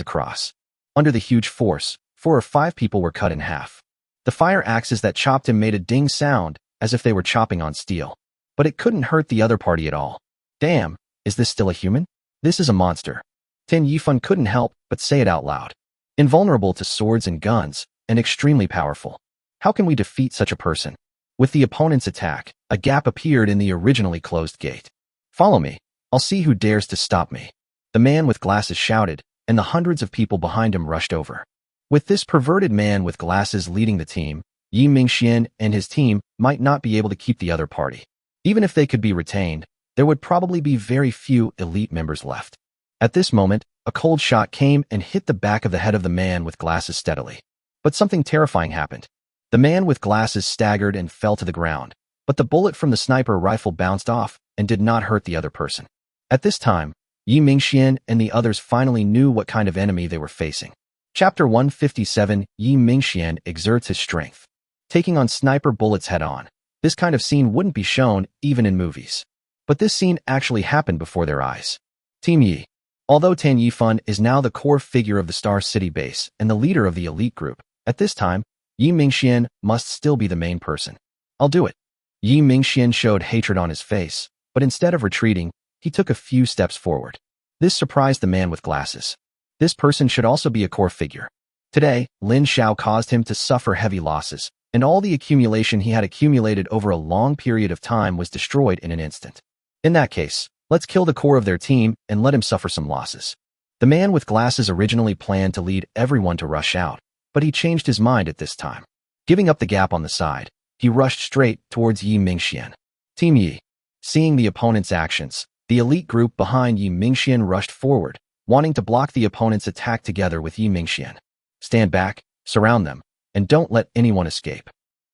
across. Under the huge force, 4 or 5 people were cut in half. The fire axes that chopped him made a ding sound, as if they were chopping on steel. But it couldn't hurt the other party at all. Damn, is this still a human? This is a monster. Tan Yifan couldn't help but say it out loud. Invulnerable to swords and guns, and extremely powerful. How can we defeat such a person? With the opponent's attack, a gap appeared in the originally closed gate. Follow me. I'll see who dares to stop me. The man with glasses shouted, and the hundreds of people behind him rushed over. With this perverted man with glasses leading the team, Yi Mingxian and his team might not be able to keep the other party. Even if they could be retained, there would probably be very few elite members left. At this moment, a cold shot came and hit the back of the head of the man with glasses steadily. But something terrifying happened. The man with glasses staggered and fell to the ground, but the bullet from the sniper rifle bounced off and did not hurt the other person. At this time, Yi Mingxian and the others finally knew what kind of enemy they were facing. Chapter 157, Yi Mingxian exerts his strength. Taking on sniper bullets head-on. This kind of scene wouldn't be shown even in movies. But this scene actually happened before their eyes. Team Yi. Although Tan Yifan is now the core figure of the Star City base and the leader of the elite group, at this time, Yi Mingxian must still be the main person. I'll do it. Yi Mingxian showed hatred on his face, but instead of retreating, he took a few steps forward. This surprised the man with glasses. This person should also be a core figure. Today, Lin Xiao caused him to suffer heavy losses, and all the accumulation he had accumulated over a long period of time was destroyed in an instant. In that case, let's kill the core of their team and let him suffer some losses. The man with glasses originally planned to lead everyone to rush out, but he changed his mind at this time. Giving up the gap on the side, he rushed straight towards Yi Mingxian. Team Yi. Seeing the opponent's actions, the elite group behind Yi Mingxian rushed forward, wanting to block the opponent's attack together with Yi Mingxian. Stand back, surround them, and don't let anyone escape.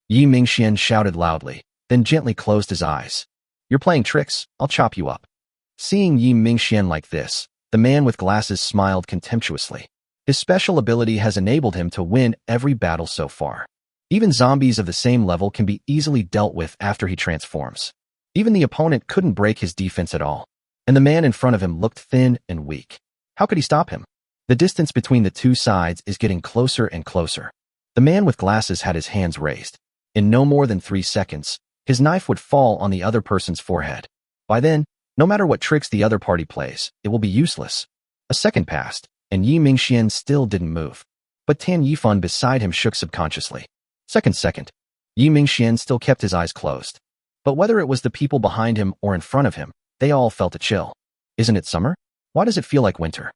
Yi Mingxian shouted loudly, then gently closed his eyes. You're playing tricks, I'll chop you up. Seeing Yi Mingxian like this, the man with glasses smiled contemptuously. His special ability has enabled him to win every battle so far. Even zombies of the same level can be easily dealt with after he transforms. Even the opponent couldn't break his defense at all, and the man in front of him looked thin and weak. How could he stop him? The distance between the two sides is getting closer and closer. The man with glasses had his hands raised. In no more than 3 seconds, his knife would fall on the other person's forehead. By then, no matter what tricks the other party plays, it will be useless. A second passed, and Yi Mingxian still didn't move. But Tan Yifan beside him shook subconsciously. Second. Yi Mingxian still kept his eyes closed. But whether it was the people behind him or in front of him, they all felt a chill. Isn't it summer? Why does it feel like winter?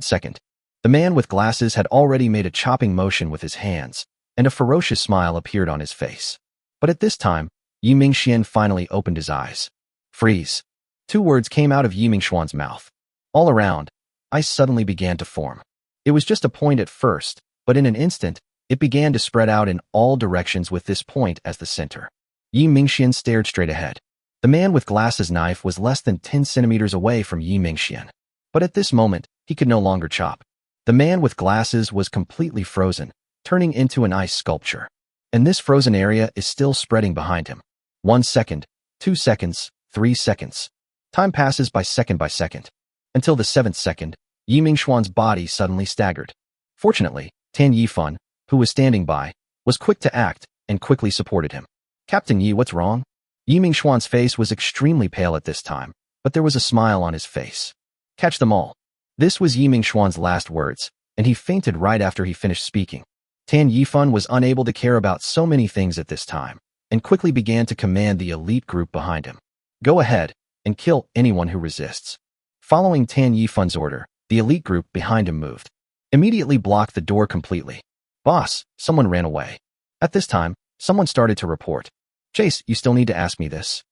Second. The man with glasses had already made a chopping motion with his hands, and a ferocious smile appeared on his face. But at this time, Yi Mingxian finally opened his eyes. Freeze. 2 words came out of Yi Mingxuan's mouth. All around, ice suddenly began to form. It was just a point at first, but in an instant, it began to spread out in all directions with this point as the center. Yi Mingxian stared straight ahead. The man with glasses knife was less than 10 centimeters away from Yi Mingxian. But at this moment, he could no longer chop. The man with glasses was completely frozen, turning into an ice sculpture. And this frozen area is still spreading behind him. 1 second, 2 seconds, 3 seconds. Time passes by second. Until the 7th second, Yi Mingxuan's body suddenly staggered. Fortunately, Tan Yifan, who was standing by, was quick to act and quickly supported him. Captain Yi, what's wrong? Yi Mingxuan's face was extremely pale at this time, but there was a smile on his face. Catch them all. This was Yi Mingxuan's last words, and he fainted right after he finished speaking. Tan Yifan was unable to care about so many things at this time, and quickly began to command the elite group behind him. Go ahead and kill anyone who resists. Following Tan Yifan's order, the elite group behind him moved. Immediately blocked the door completely. Boss, someone ran away. At this time, someone started to report. Chase, you still need to ask me this.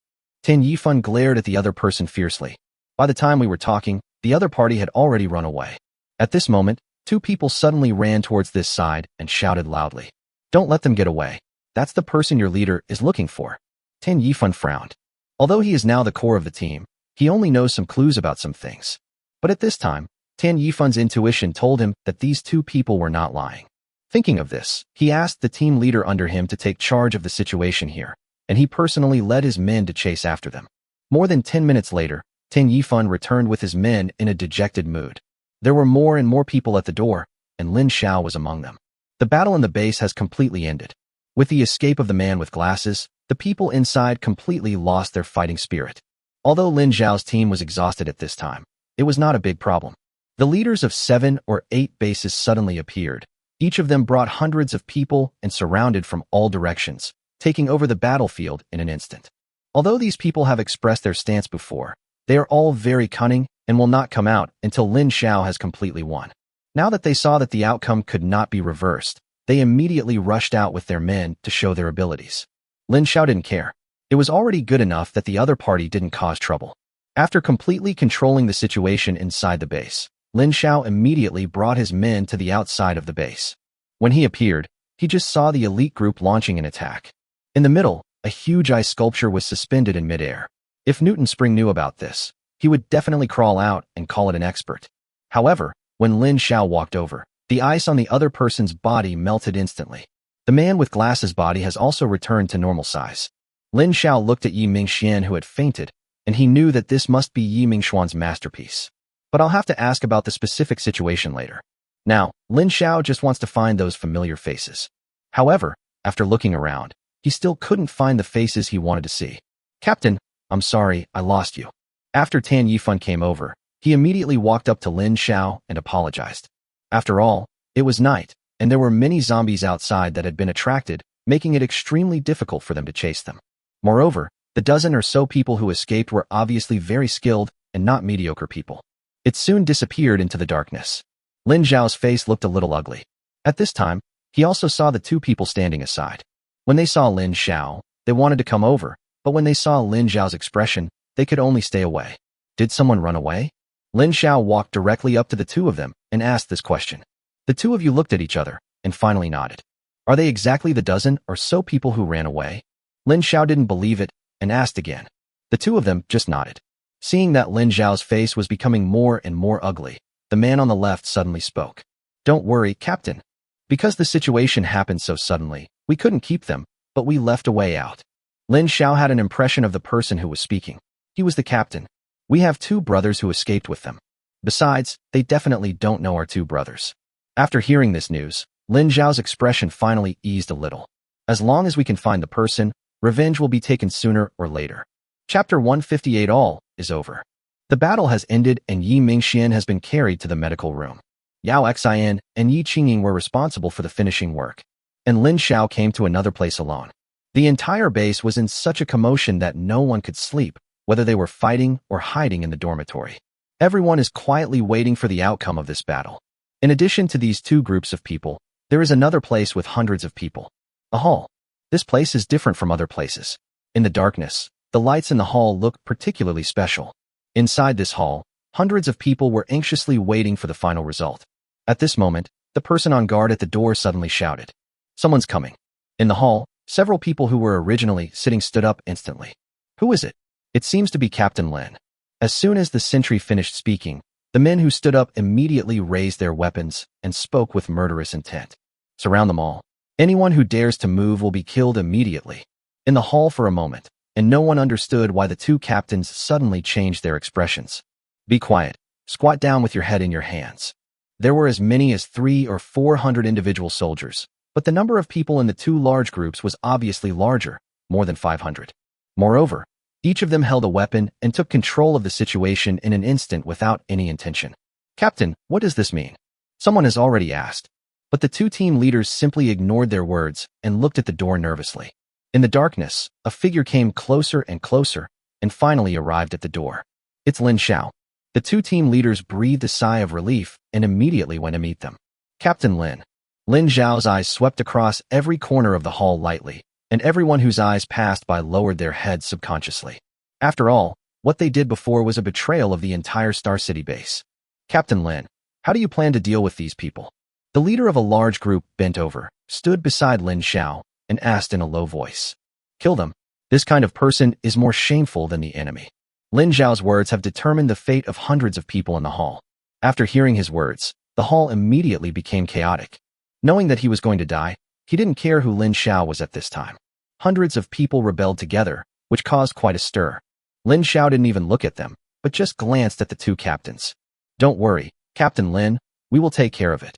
Tan Yifan glared at the other person fiercely. By the time we were talking, the other party had already run away. At this moment, 2 people suddenly ran towards this side and shouted loudly. Don't let them get away. That's the person your leader is looking for. Tan Yifan frowned. Although he is now the core of the team, he only knows some clues about some things. But at this time, Tan Yifan's intuition told him that these 2 people were not lying. Thinking of this, he asked the team leader under him to take charge of the situation here, and he personally led his men to chase after them. More than 10 minutes later, Tan Yifan returned with his men in a dejected mood. There were more and more people at the door, and Lin Xiao was among them. The battle in the base has completely ended. With the escape of the man with glasses, the people inside completely lost their fighting spirit. Although Lin Xiao's team was exhausted at this time, it was not a big problem. The leaders of 7 or 8 bases suddenly appeared. Each of them brought hundreds of people and surrounded from all directions, taking over the battlefield in an instant. Although these people have expressed their stance before, they are all very cunning and will not come out until Lin Xiao has completely won. Now that they saw that the outcome could not be reversed, they immediately rushed out with their men to show their abilities. Lin Xiao didn't care. It was already good enough that the other party didn't cause trouble. After completely controlling the situation inside the base, Lin Xiao immediately brought his men to the outside of the base. When he appeared, he just saw the elite group launching an attack. In the middle, a huge ice sculpture was suspended in midair. If Newton Spring knew about this, he would definitely crawl out and call it an expert. However, when Lin Xiao walked over, the ice on the other person's body melted instantly. The man with glasses' body has also returned to normal size. Lin Xiao looked at Yi Mingxian, who had fainted, and he knew that this must be Yi Mingxuan's masterpiece. But I'll have to ask about the specific situation later. Now, Lin Xiao just wants to find those familiar faces. However, after looking around, he still couldn't find the faces he wanted to see. Captain, I'm sorry, I lost you. After Tan Yifan came over, he immediately walked up to Lin Xiao and apologized. After all, it was night, and there were many zombies outside that had been attracted, making it extremely difficult for them to chase them. Moreover, the dozen or so people who escaped were obviously very skilled and not mediocre people. It soon disappeared into the darkness. Lin Xiao's face looked a little ugly. At this time, he also saw the 2 people standing aside. When they saw Lin Xiao, they wanted to come over, but when they saw Lin Xiao's expression, they could only stay away. Did someone run away? Lin Xiao walked directly up to the 2 of them and asked this question. The 2 of you looked at each other and finally nodded. Are they exactly the dozen or so people who ran away? Lin Xiao didn't believe it and asked again. The 2 of them just nodded. Seeing that Lin Xiao's face was becoming more and more ugly, the man on the left suddenly spoke. Don't worry, Captain. Because the situation happened so suddenly, we couldn't keep them, but we left a way out. Lin Xiao had an impression of the person who was speaking. He was the captain. We have 2 brothers who escaped with them. Besides, they definitely don't know our 2 brothers. After hearing this news, Lin Xiao's expression finally eased a little. As long as we can find the person, revenge will be taken sooner or later. Chapter 158 all is over. The battle has ended and Yi Mingxian has been carried to the medical room. Yao Xin and Yi Qingying were responsible for the finishing work, and Lin Xiao came to another place alone. The entire base was in such a commotion that no one could sleep, whether they were fighting or hiding in the dormitory. Everyone is quietly waiting for the outcome of this battle. In addition to these two groups of people, there is another place with hundreds of people. A hall. This place is different from other places. In the darkness, the lights in the hall look particularly special. Inside this hall, hundreds of people were anxiously waiting for the final result. At this moment, the person on guard at the door suddenly shouted, "Someone's coming." In the hall, several people who were originally sitting stood up instantly. Who is it? It seems to be Captain Lin. As soon as the sentry finished speaking, the men who stood up immediately raised their weapons and spoke with murderous intent. Surround them all. Anyone who dares to move will be killed immediately. In the hall for a moment, and no one understood why the two captains suddenly changed their expressions. Be quiet. Squat down with your head in your hands. There were as many as 300 or 400 individual soldiers, but the number of people in the two large groups was obviously larger, more than 500. Moreover, each of them held a weapon and took control of the situation in an instant without any intention. Captain, what does this mean? Someone has already asked. But the two team leaders simply ignored their words and looked at the door nervously. In the darkness, a figure came closer and closer, and finally arrived at the door. It's Lin Xiao. The two team leaders breathed a sigh of relief and immediately went to meet them. Captain Lin. Lin Xiao's eyes swept across every corner of the hall lightly, and everyone whose eyes passed by lowered their heads subconsciously. After all, what they did before was a betrayal of the entire Star City base. Captain Lin, how do you plan to deal with these people? The leader of a large group bent over, stood beside Lin Xiao, and asked in a low voice. Kill them. This kind of person is more shameful than the enemy. Lin Xiao's words have determined the fate of hundreds of people in the hall. After hearing his words, the hall immediately became chaotic. Knowing that he was going to die, he didn't care who Lin Xiao was at this time. Hundreds of people rebelled together, which caused quite a stir. Lin Xiao didn't even look at them, but just glanced at the two captains. Don't worry, Captain Lin, we will take care of it.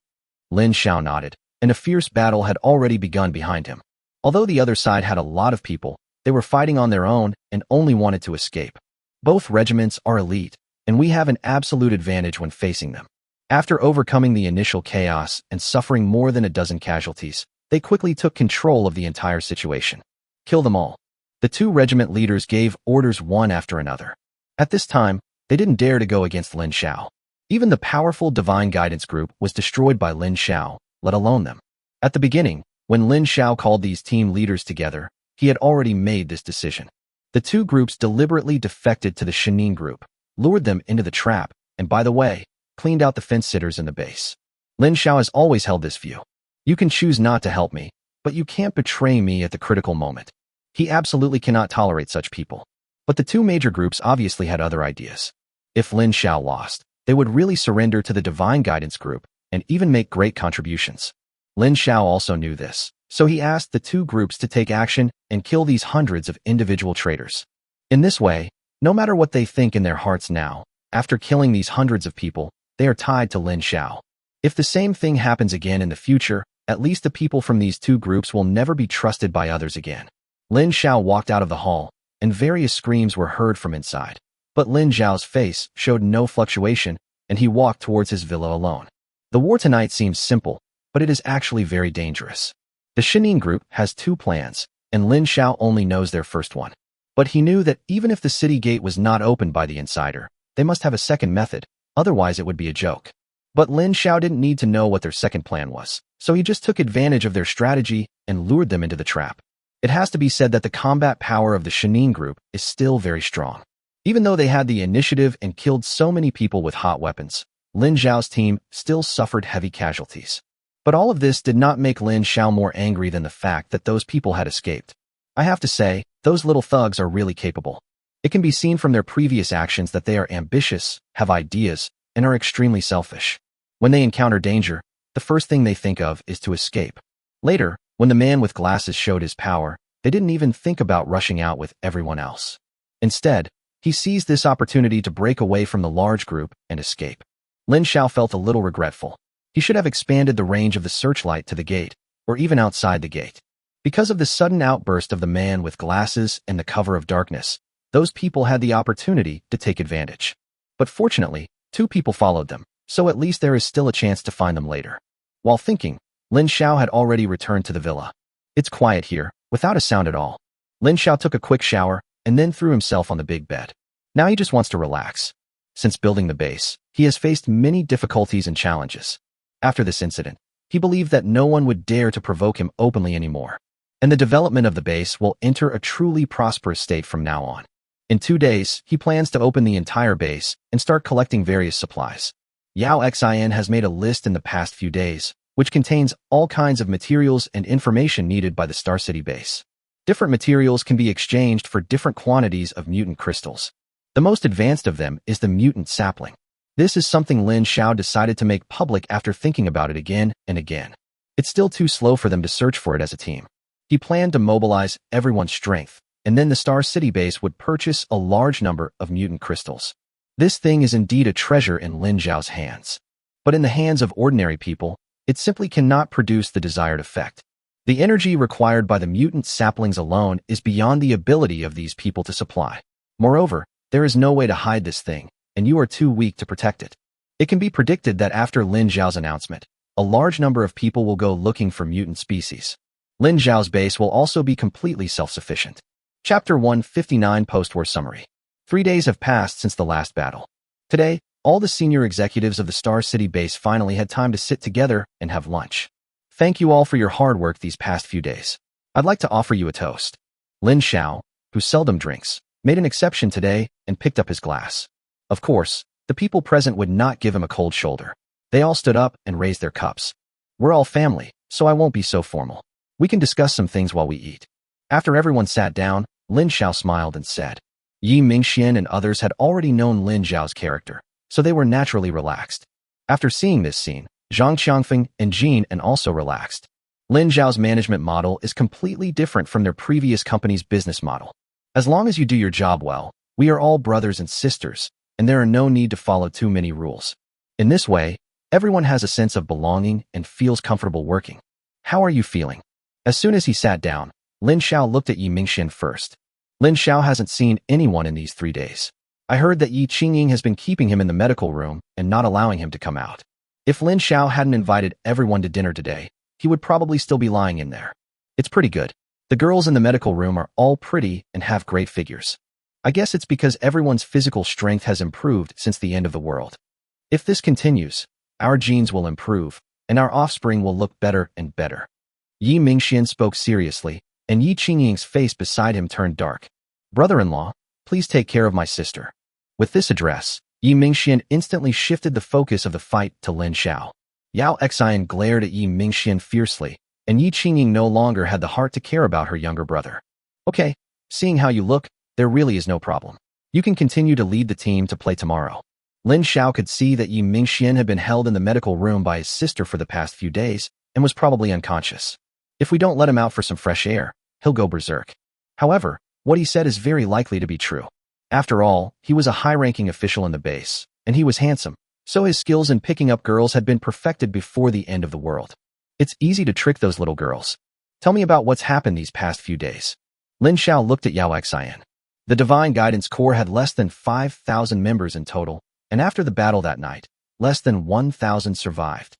Lin Xiao nodded, and a fierce battle had already begun behind him. Although the other side had a lot of people, they were fighting on their own and only wanted to escape. Both regiments are elite, and we have an absolute advantage when facing them. After overcoming the initial chaos and suffering more than a dozen casualties, they quickly took control of the entire situation. Kill them all. The two regiment leaders gave orders one after another. At this time, they didn't dare to go against Lin Xiao. Even the powerful Divine Guidance group was destroyed by Lin Xiao, let alone them. At the beginning, when Lin Xiao called these team leaders together, he had already made this decision. The two groups deliberately defected to the Shenin group, lured them into the trap, and by the way, cleaned out the fence-sitters in the base. Lin Xiao has always held this view. You can choose not to help me, but you can't betray me at the critical moment. He absolutely cannot tolerate such people. But the two major groups obviously had other ideas. If Lin Xiao lost, they would really surrender to the Divine Guidance group and even make great contributions. Lin Xiao also knew this, so he asked the two groups to take action and kill these hundreds of individual traitors. In this way, no matter what they think in their hearts now, after killing these hundreds of people, they are tied to Lin Xiao. If the same thing happens again in the future, at least the people from these two groups will never be trusted by others again. Lin Xiao walked out of the hall, and various screams were heard from inside. But Lin Xiao's face showed no fluctuation, and he walked towards his villa alone. The war tonight seems simple, but it is actually very dangerous. The Shenin group has two plans, and Lin Xiao only knows their first one. But he knew that even if the city gate was not opened by the insider, they must have a second method, otherwise it would be a joke. But Lin Xiao didn't need to know what their second plan was, so he just took advantage of their strategy and lured them into the trap. It has to be said that the combat power of the Shenin group is still very strong. Even though they had the initiative and killed so many people with hot weapons, Lin Xiao's team still suffered heavy casualties. But all of this did not make Lin Xiao more angry than the fact that those people had escaped. I have to say, those little thugs are really capable. It can be seen from their previous actions that they are ambitious, have ideas, and are extremely selfish. When they encounter danger, the first thing they think of is to escape. Later, when the man with glasses showed his power, they didn't even think about rushing out with everyone else. Instead, he seized this opportunity to break away from the large group and escape. Lin Xiao felt a little regretful. He should have expanded the range of the searchlight to the gate, or even outside the gate. Because of the sudden outburst of the man with glasses and the cover of darkness, those people had the opportunity to take advantage. But fortunately, two people followed them, so at least there is still a chance to find them later. While thinking, Lin Xiao had already returned to the villa. It's quiet here, without a sound at all. Lin Xiao took a quick shower and then threw himself on the big bed. Now he just wants to relax. Since building the base, he has faced many difficulties and challenges. After this incident, he believed that no one would dare to provoke him openly anymore, and the development of the base will enter a truly prosperous state from now on. In 2 days, he plans to open the entire base and start collecting various supplies. Yao Xin has made a list in the past few days, which contains all kinds of materials and information needed by the Star City base. Different materials can be exchanged for different quantities of mutant crystals. The most advanced of them is the mutant sapling. This is something Lin Xiao decided to make public after thinking about it again and again. It's still too slow for them to search for it as a team. He planned to mobilize everyone's strength, and then the Star City base would purchase a large number of mutant crystals. This thing is indeed a treasure in Lin Xiao's hands. But in the hands of ordinary people, it simply cannot produce the desired effect. The energy required by the mutant saplings alone is beyond the ability of these people to supply. Moreover, there is no way to hide this thing, and you are too weak to protect it. It can be predicted that after Lin Xiao's announcement, a large number of people will go looking for mutant species. Lin Xiao's base will also be completely self-sufficient. Chapter 159 Post-War Summary. 3 days have passed since the last battle. Today, all the senior executives of the Star City base finally had time to sit together and have lunch. Thank you all for your hard work these past few days. I'd like to offer you a toast. Lin Xiao, who seldom drinks, made an exception today and picked up his glass. Of course, the people present would not give him a cold shoulder. They all stood up and raised their cups. We're all family, so I won't be so formal. We can discuss some things while we eat. After everyone sat down, Lin Xiao smiled and said. Yi Mingxian and others had already known Lin Xiao's character, so they were naturally relaxed. After seeing this scene, Zhang Qiangfeng and Jin and also relaxed. Lin Xiao's management model is completely different from their previous company's business model. As long as you do your job well, we are all brothers and sisters, and there are no need to follow too many rules. In this way, everyone has a sense of belonging and feels comfortable working. How are you feeling? As soon as he sat down, Lin Xiao looked at Yi Mingxian first. Lin Xiao hasn't seen anyone in these 3 days. I heard that Yi Qingying has been keeping him in the medical room and not allowing him to come out. If Lin Xiao hadn't invited everyone to dinner today, he would probably still be lying in there. It's pretty good. The girls in the medical room are all pretty and have great figures. I guess it's because everyone's physical strength has improved since the end of the world. If this continues, our genes will improve, and our offspring will look better and better. Yi Mingxian spoke seriously, and Yi Qingying's face beside him turned dark. Brother-in-law, please take care of my sister. With this address, Yi Mingxian instantly shifted the focus of the fight to Lin Xiao. Yao Xian glared at Yi Mingxian fiercely, and Yi Qingying no longer had the heart to care about her younger brother. Okay, seeing how you look, there really is no problem. You can continue to lead the team to play tomorrow. Lin Xiao could see that Yi Mingxian had been held in the medical room by his sister for the past few days and was probably unconscious. If we don't let him out for some fresh air, he'll go berserk. However, what he said is very likely to be true. After all, he was a high-ranking official in the base, and he was handsome, so his skills in picking up girls had been perfected before the end of the world. It's easy to trick those little girls. Tell me about what's happened these past few days. Lin Xiao looked at Yao Xian. The Divine Guidance Corps had less than 5,000 members in total, and after the battle that night, less than 1,000 survived.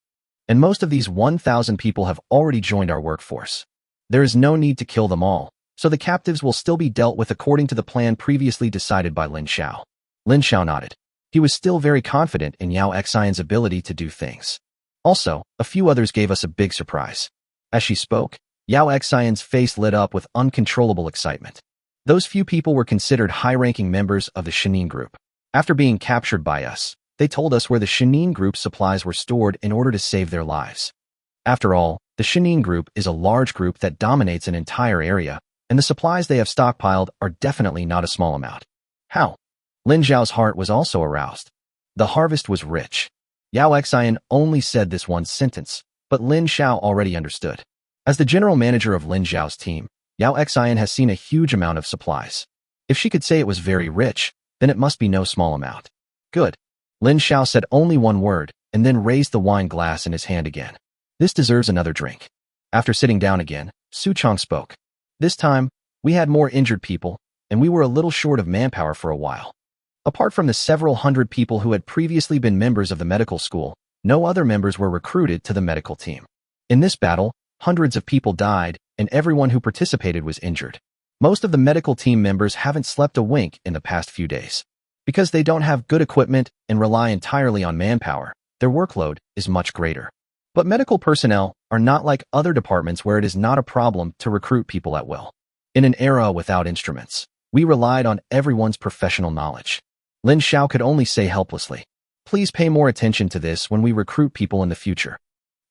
And most of these 1,000 people have already joined our workforce. There is no need to kill them all, so the captives will still be dealt with according to the plan previously decided by Lin Xiao. Lin Xiao nodded. He was still very confident in Yao Xian's ability to do things. Also, a few others gave us a big surprise. As she spoke, Yao Xian's face lit up with uncontrollable excitement. Those few people were considered high-ranking members of the Shenin group. After being captured by us, they told us where the Shenin group's supplies were stored in order to save their lives. After all, the Shenin group is a large group that dominates an entire area, and the supplies they have stockpiled are definitely not a small amount. How? Lin Xiao's heart was also aroused. The harvest was rich. Yao Xian only said this one sentence, but Lin Xiao already understood. As the general manager of Lin Xiao's team, Yao Xian has seen a huge amount of supplies. If she could say it was very rich, then it must be no small amount. Good. Lin Xiao said only one word, and then raised the wine glass in his hand again. This deserves another drink. After sitting down again, Su Chong spoke. This time, we had more injured people, and we were a little short of manpower for a while. Apart from the several hundred people who had previously been members of the medical school, no other members were recruited to the medical team. In this battle, hundreds of people died, and everyone who participated was injured. Most of the medical team members haven't slept a wink in the past few days. Because they don't have good equipment and rely entirely on manpower, their workload is much greater. But medical personnel are not like other departments where it is not a problem to recruit people at will. In an era without instruments, we relied on everyone's professional knowledge. Lin Xiao could only say helplessly, "Please pay more attention to this when we recruit people in the future.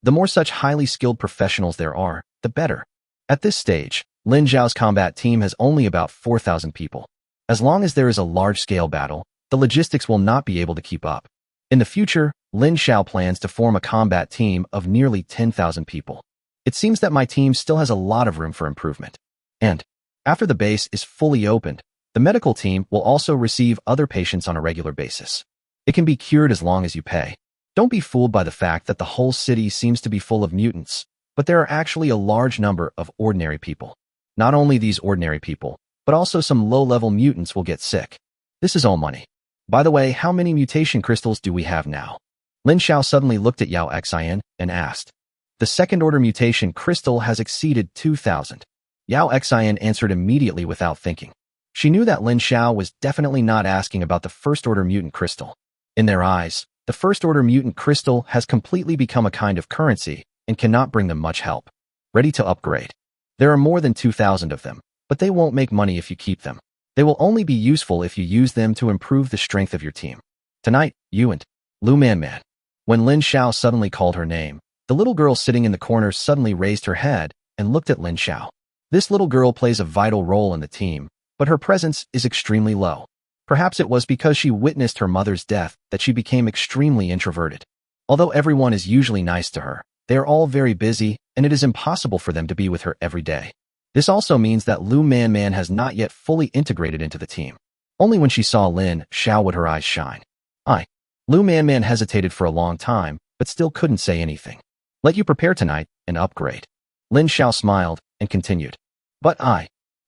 The more such highly skilled professionals there are, the better." At this stage, Lin Xiao's combat team has only about 4,000 people. As long as there is a large-scale battle, the logistics will not be able to keep up. In the future, Lin Xiao plans to form a combat team of nearly 10,000 people. It seems that my team still has a lot of room for improvement. And after the base is fully opened, the medical team will also receive other patients on a regular basis. It can be cured as long as you pay. Don't be fooled by the fact that the whole city seems to be full of mutants, but there are actually a large number of ordinary people. Not only these ordinary people, but also some low-level mutants will get sick. This is all money. By the way, how many mutation crystals do we have now? Lin Xiao suddenly looked at Yao Xian and asked. The second-order mutation crystal has exceeded 2,000. Yao Xian answered immediately without thinking. She knew that Lin Xiao was definitely not asking about the first-order mutant crystal. In their eyes, the first-order mutant crystal has completely become a kind of currency and cannot bring them much help. Ready to upgrade. There are more than 2,000 of them, but they won't make money if you keep them. They will only be useful if you use them to improve the strength of your team. Tonight, you and Lu Man. When Lin Xiao suddenly called her name, the little girl sitting in the corner suddenly raised her head and looked at Lin Xiao. This little girl plays a vital role in the team, but her presence is extremely low. Perhaps it was because she witnessed her mother's death that she became extremely introverted. Although everyone is usually nice to her, they are all very busy, and it is impossible for them to be with her every day. This also means that Lu Man has not yet fully integrated into the team. Only when she saw Lin Xiao would her eyes shine. Lu Man hesitated for a long time, but still couldn't say anything. Let you prepare tonight and upgrade. Lin Xiao smiled and continued. But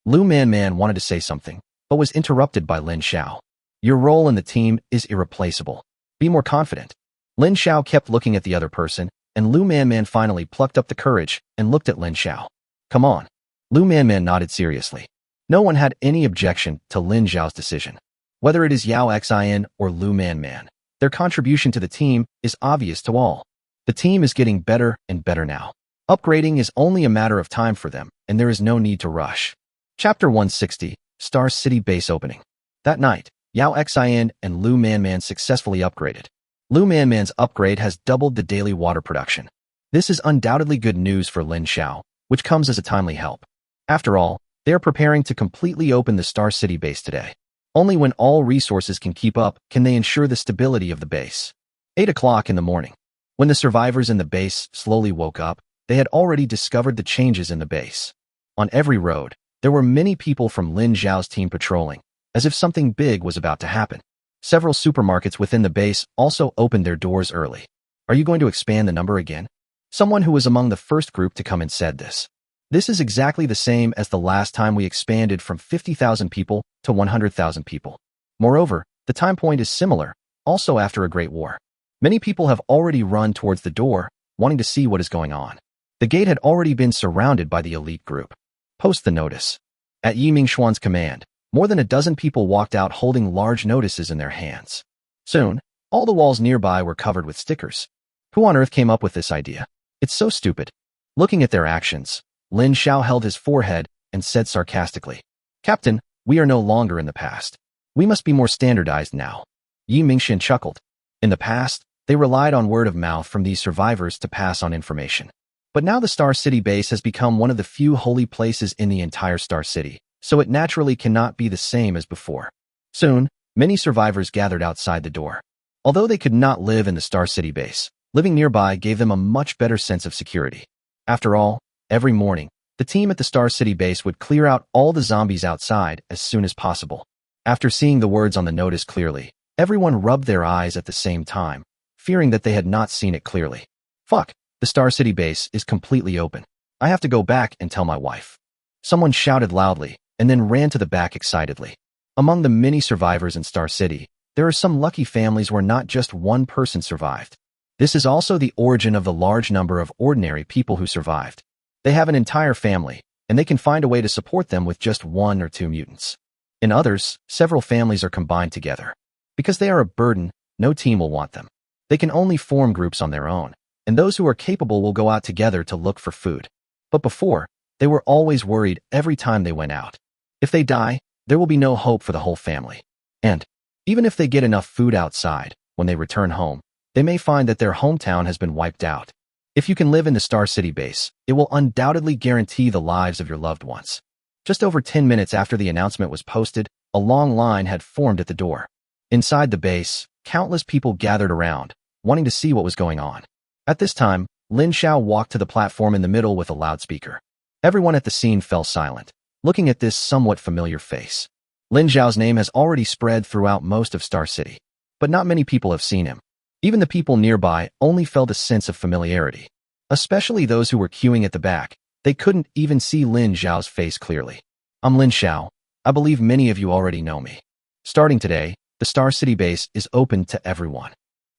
Lu Man wanted to say something, but was interrupted by Lin Xiao. Your role in the team is irreplaceable. Be more confident. Lin Xiao kept looking at the other person, and Lu Man finally plucked up the courage and looked at Lin Xiao. Come on. Lu Man nodded seriously. No one had any objection to Lin Xiao's decision. Whether it is Yao Xian or Lu Man, their contribution to the team is obvious to all. The team is getting better and better now. Upgrading is only a matter of time for them, and there is no need to rush. Chapter 160, Star City Base Opening. That night, Yao Xian and Lu Man successfully upgraded. Lu Man's upgrade has doubled the daily water production. This is undoubtedly good news for Lin Xiao, which comes as a timely help. After all, they are preparing to completely open the Star City base today. Only when all resources can keep up can they ensure the stability of the base. 8 o'clock in the morning. When the survivors in the base slowly woke up, they had already discovered the changes in the base. On every road, there were many people from Lin Xiao's team patrolling, as if something big was about to happen. Several supermarkets within the base also opened their doors early. Are you going to expand the number again? Someone who was among the first group to come in said this. This is exactly the same as the last time we expanded from 50,000 people to 100,000 people. Moreover, the time point is similar, also after a great war. Many people have already run towards the door, wanting to see what is going on. The gate had already been surrounded by the elite group. Post the notice. At Yi Mingxuan's command, more than a dozen people walked out holding large notices in their hands. Soon, all the walls nearby were covered with stickers. Who on earth came up with this idea? It's so stupid. Looking at their actions, Lin Xiao held his forehead and said sarcastically, Captain, we are no longer in the past. We must be more standardized now. Yi Mingxian chuckled. In the past, they relied on word of mouth from these survivors to pass on information. But now the Star City base has become one of the few holy places in the entire Star City, so it naturally cannot be the same as before. Soon, many survivors gathered outside the door. Although they could not live in the Star City base, living nearby gave them a much better sense of security. After all, every morning, the team at the Star City base would clear out all the zombies outside as soon as possible. After seeing the words on the notice clearly, everyone rubbed their eyes at the same time, fearing that they had not seen it clearly. Fuck, the Star City base is completely open. I have to go back and tell my wife. Someone shouted loudly, and then ran to the back excitedly. Among the many survivors in Star City, There are some lucky families where not just one person survived. This is also the origin of the large number of ordinary people who survived. They have an entire family, and they can find a way to support them with just 1 or 2 mutants. In others, several families are combined together. Because they are a burden, no team will want them. They can only form groups on their own, and those who are capable will go out together to look for food. But before, they were always worried every time they went out. If they die, there will be no hope for the whole family. And even if they get enough food outside, when they return home, they may find that their hometown has been wiped out. If you can live in the Star City base, it will undoubtedly guarantee the lives of your loved ones. Just over 10 minutes after the announcement was posted, a long line had formed at the door. Inside the base, countless people gathered around, wanting to see what was going on. At this time, Lin Xiao walked to the platform in the middle with a loudspeaker. Everyone at the scene fell silent, looking at this somewhat familiar face. Lin Xiao's name has already spread throughout most of Star City, but not many people have seen him. Even the people nearby only felt a sense of familiarity, especially those who were queuing at the back. They couldn't even see Lin Xiao's face clearly. I'm Lin Xiao. I believe many of you already know me. Starting today, the Star City base is open to everyone.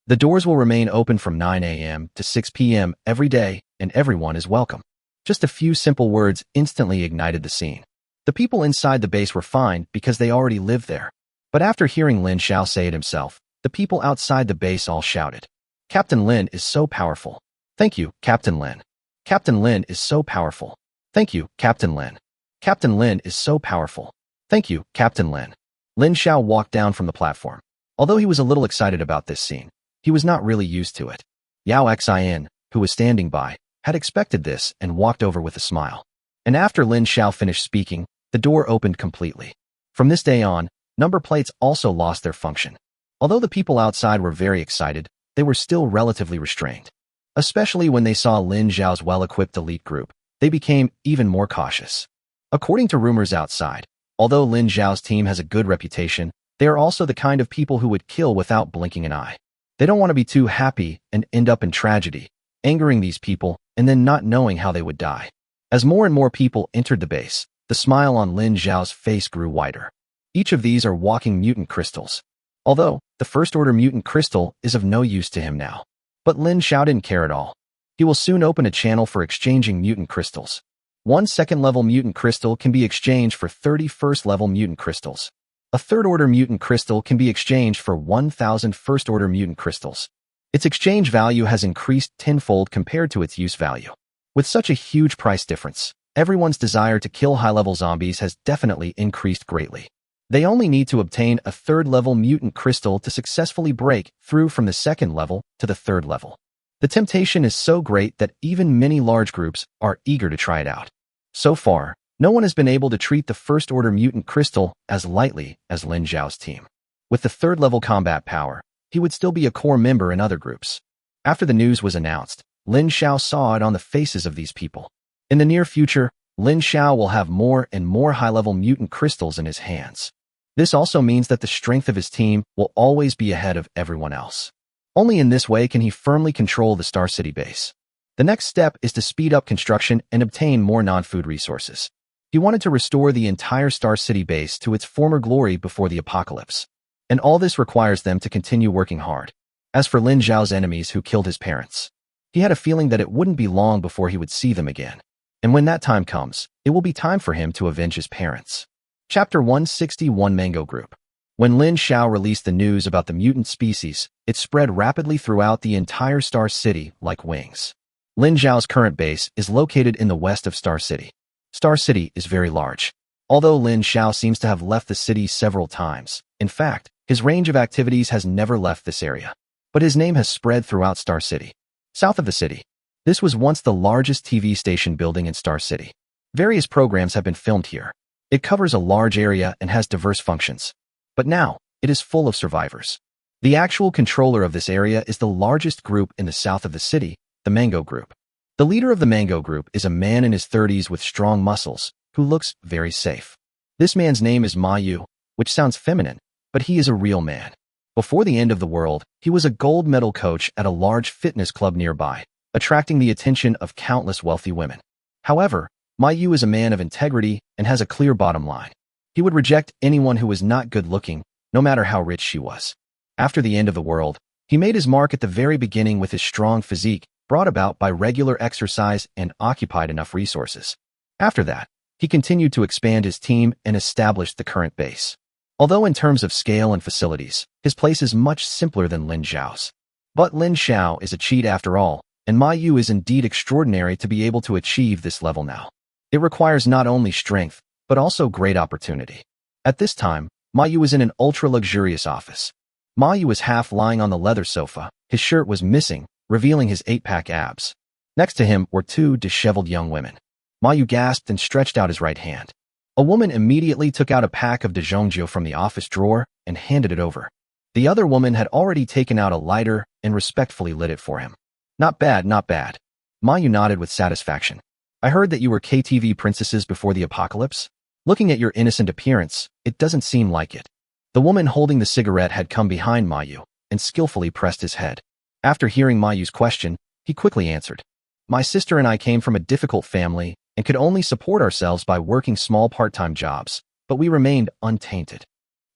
The doors will remain open from 9 a.m. to 6 p.m. every day, and everyone is welcome. Just a few simple words instantly ignited the scene. The people inside the base were fine because they already lived there. But after hearing Lin Xiao say it himself, the people outside the base all shouted, "Captain Lin is so powerful. Thank you, Captain Lin. Captain Lin is so powerful. Thank you, Captain Lin. Captain Lin is so powerful. Thank you, Captain Lin." Lin Xiao walked down from the platform. Although he was a little excited about this scene, he was not really used to it. Yao Xin, who was standing by, had expected this and walked over with a smile. And after Lin Xiao finished speaking, the door opened completely. From this day on, number plates also lost their function. Although the people outside were very excited, they were still relatively restrained. Especially when they saw Lin Xiao's well-equipped elite group, they became even more cautious. According to rumors outside, although Lin Xiao's team has a good reputation, they are also the kind of people who would kill without blinking an eye. They don't want to be too happy and end up in tragedy, angering these people and then not knowing how they would die. As more and more people entered the base, the smile on Lin Xiao's face grew wider. Each of these are walking mutant crystals. Although, the first-order mutant crystal is of no use to him now. But Lin Xiao didn't care at all. He will soon open a channel for exchanging mutant crystals. 1 second-level mutant crystal can be exchanged for 30 first-level mutant crystals. A third-order mutant crystal can be exchanged for 1,000 first-order mutant crystals. Its exchange value has increased tenfold compared to its use value. With such a huge price difference, everyone's desire to kill high-level zombies has definitely increased greatly. They only need to obtain a third-level mutant crystal to successfully break through from the second level to the third level. The temptation is so great that even many large groups are eager to try it out. So far, no one has been able to treat the first-order mutant crystal as lightly as Lin Xiao's team. With the third-level combat power, he would still be a core member in other groups. After the news was announced, Lin Xiao saw it on the faces of these people. In the near future, Lin Xiao will have more and more high-level mutant crystals in his hands. This also means that the strength of his team will always be ahead of everyone else. Only in this way can he firmly control the Star City base. The next step is to speed up construction and obtain more non-food resources. He wanted to restore the entire Star City base to its former glory before the apocalypse. And all this requires them to continue working hard. As for Lin Xiao's enemies who killed his parents, he had a feeling that it wouldn't be long before he would see them again. And when that time comes, it will be time for him to avenge his parents. Chapter 161 Mango Group. When Lin Xiao released the news about the mutant species, it spread rapidly throughout the entire Star City like wings. Lin Xiao's current base is located in the west of Star City. Star City is very large. Although Lin Xiao seems to have left the city several times, in fact, his range of activities has never left this area. But his name has spread throughout Star City. South of the city, this was once the largest TV station building in Star City. Various programs have been filmed here. It covers a large area and has diverse functions. But now, it is full of survivors. The actual controller of this area is the largest group in the south of the city, the Mango Group. The leader of the Mango Group is a man in his 30s with strong muscles, who looks very safe. This man's name is Ma Yu, which sounds feminine, but he is a real man. Before the end of the world, he was a gold medal coach at a large fitness club nearby, attracting the attention of countless wealthy women. However, Ma Yu is a man of integrity and has a clear bottom line. He would reject anyone who was not good-looking, no matter how rich she was. After the end of the world, he made his mark at the very beginning with his strong physique, brought about by regular exercise and occupied enough resources. After that, he continued to expand his team and established the current base. Although in terms of scale and facilities, his place is much simpler than Lin Xiao's. But Lin Xiao is a cheat after all, and Ma Yu is indeed extraordinary to be able to achieve this level now. It requires not only strength, but also great opportunity. At this time, Ma Yu was in an ultra-luxurious office. Ma Yu was half lying on the leather sofa, his shirt was missing, revealing his 8-pack abs. Next to him were two disheveled young women. Ma Yu gasped and stretched out his right hand. A woman immediately took out a pack of dezhongjiu from the office drawer and handed it over. The other woman had already taken out a lighter and respectfully lit it for him. Not bad, not bad. Ma Yu nodded with satisfaction. I heard that you were KTV princesses before the apocalypse. Looking at your innocent appearance, it doesn't seem like it. The woman holding the cigarette had come behind Ma Yu and skillfully pressed his head. After hearing Ma Yu's question, he quickly answered. My sister and I came from a difficult family and could only support ourselves by working small part-time jobs, but we remained untainted.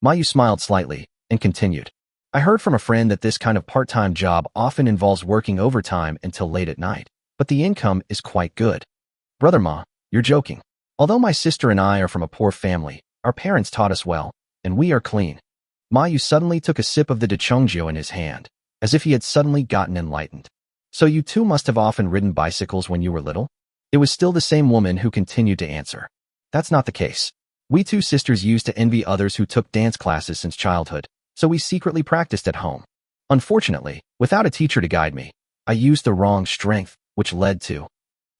Ma Yu smiled slightly and continued. I heard from a friend that this kind of part-time job often involves working overtime until late at night, but the income is quite good. Brother Ma, you're joking. Although my sister and I are from a poor family, our parents taught us well, and we are clean. Ma Yu suddenly took a sip of the dezhongjiu in his hand, as if he had suddenly gotten enlightened. So you too must have often ridden bicycles when you were little? It was still the same woman who continued to answer. That's not the case. We two sisters used to envy others who took dance classes since childhood, so we secretly practiced at home. Unfortunately, without a teacher to guide me, I used the wrong strength, which led to...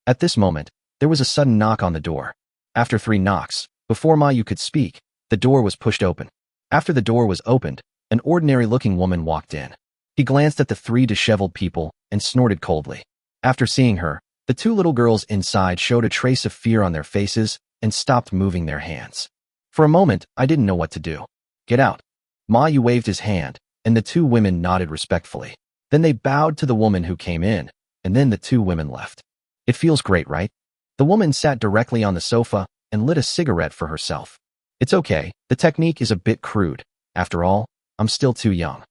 At this moment, there was a sudden knock on the door. After 3 knocks, before Ma Yu could speak, the door was pushed open. After the door was opened, an ordinary-looking woman walked in. He glanced at the 3 disheveled people and snorted coldly. After seeing her, the 2 little girls inside showed a trace of fear on their faces and stopped moving their hands. For a moment, I didn't know what to do. Get out. Ma Yu waved his hand, and the 2 women nodded respectfully. Then they bowed to the woman who came in, and then the 2 women left. It feels great, right? The woman sat directly on the sofa and lit a cigarette for herself. It's okay, the technique is a bit crude. After all, I'm still too young.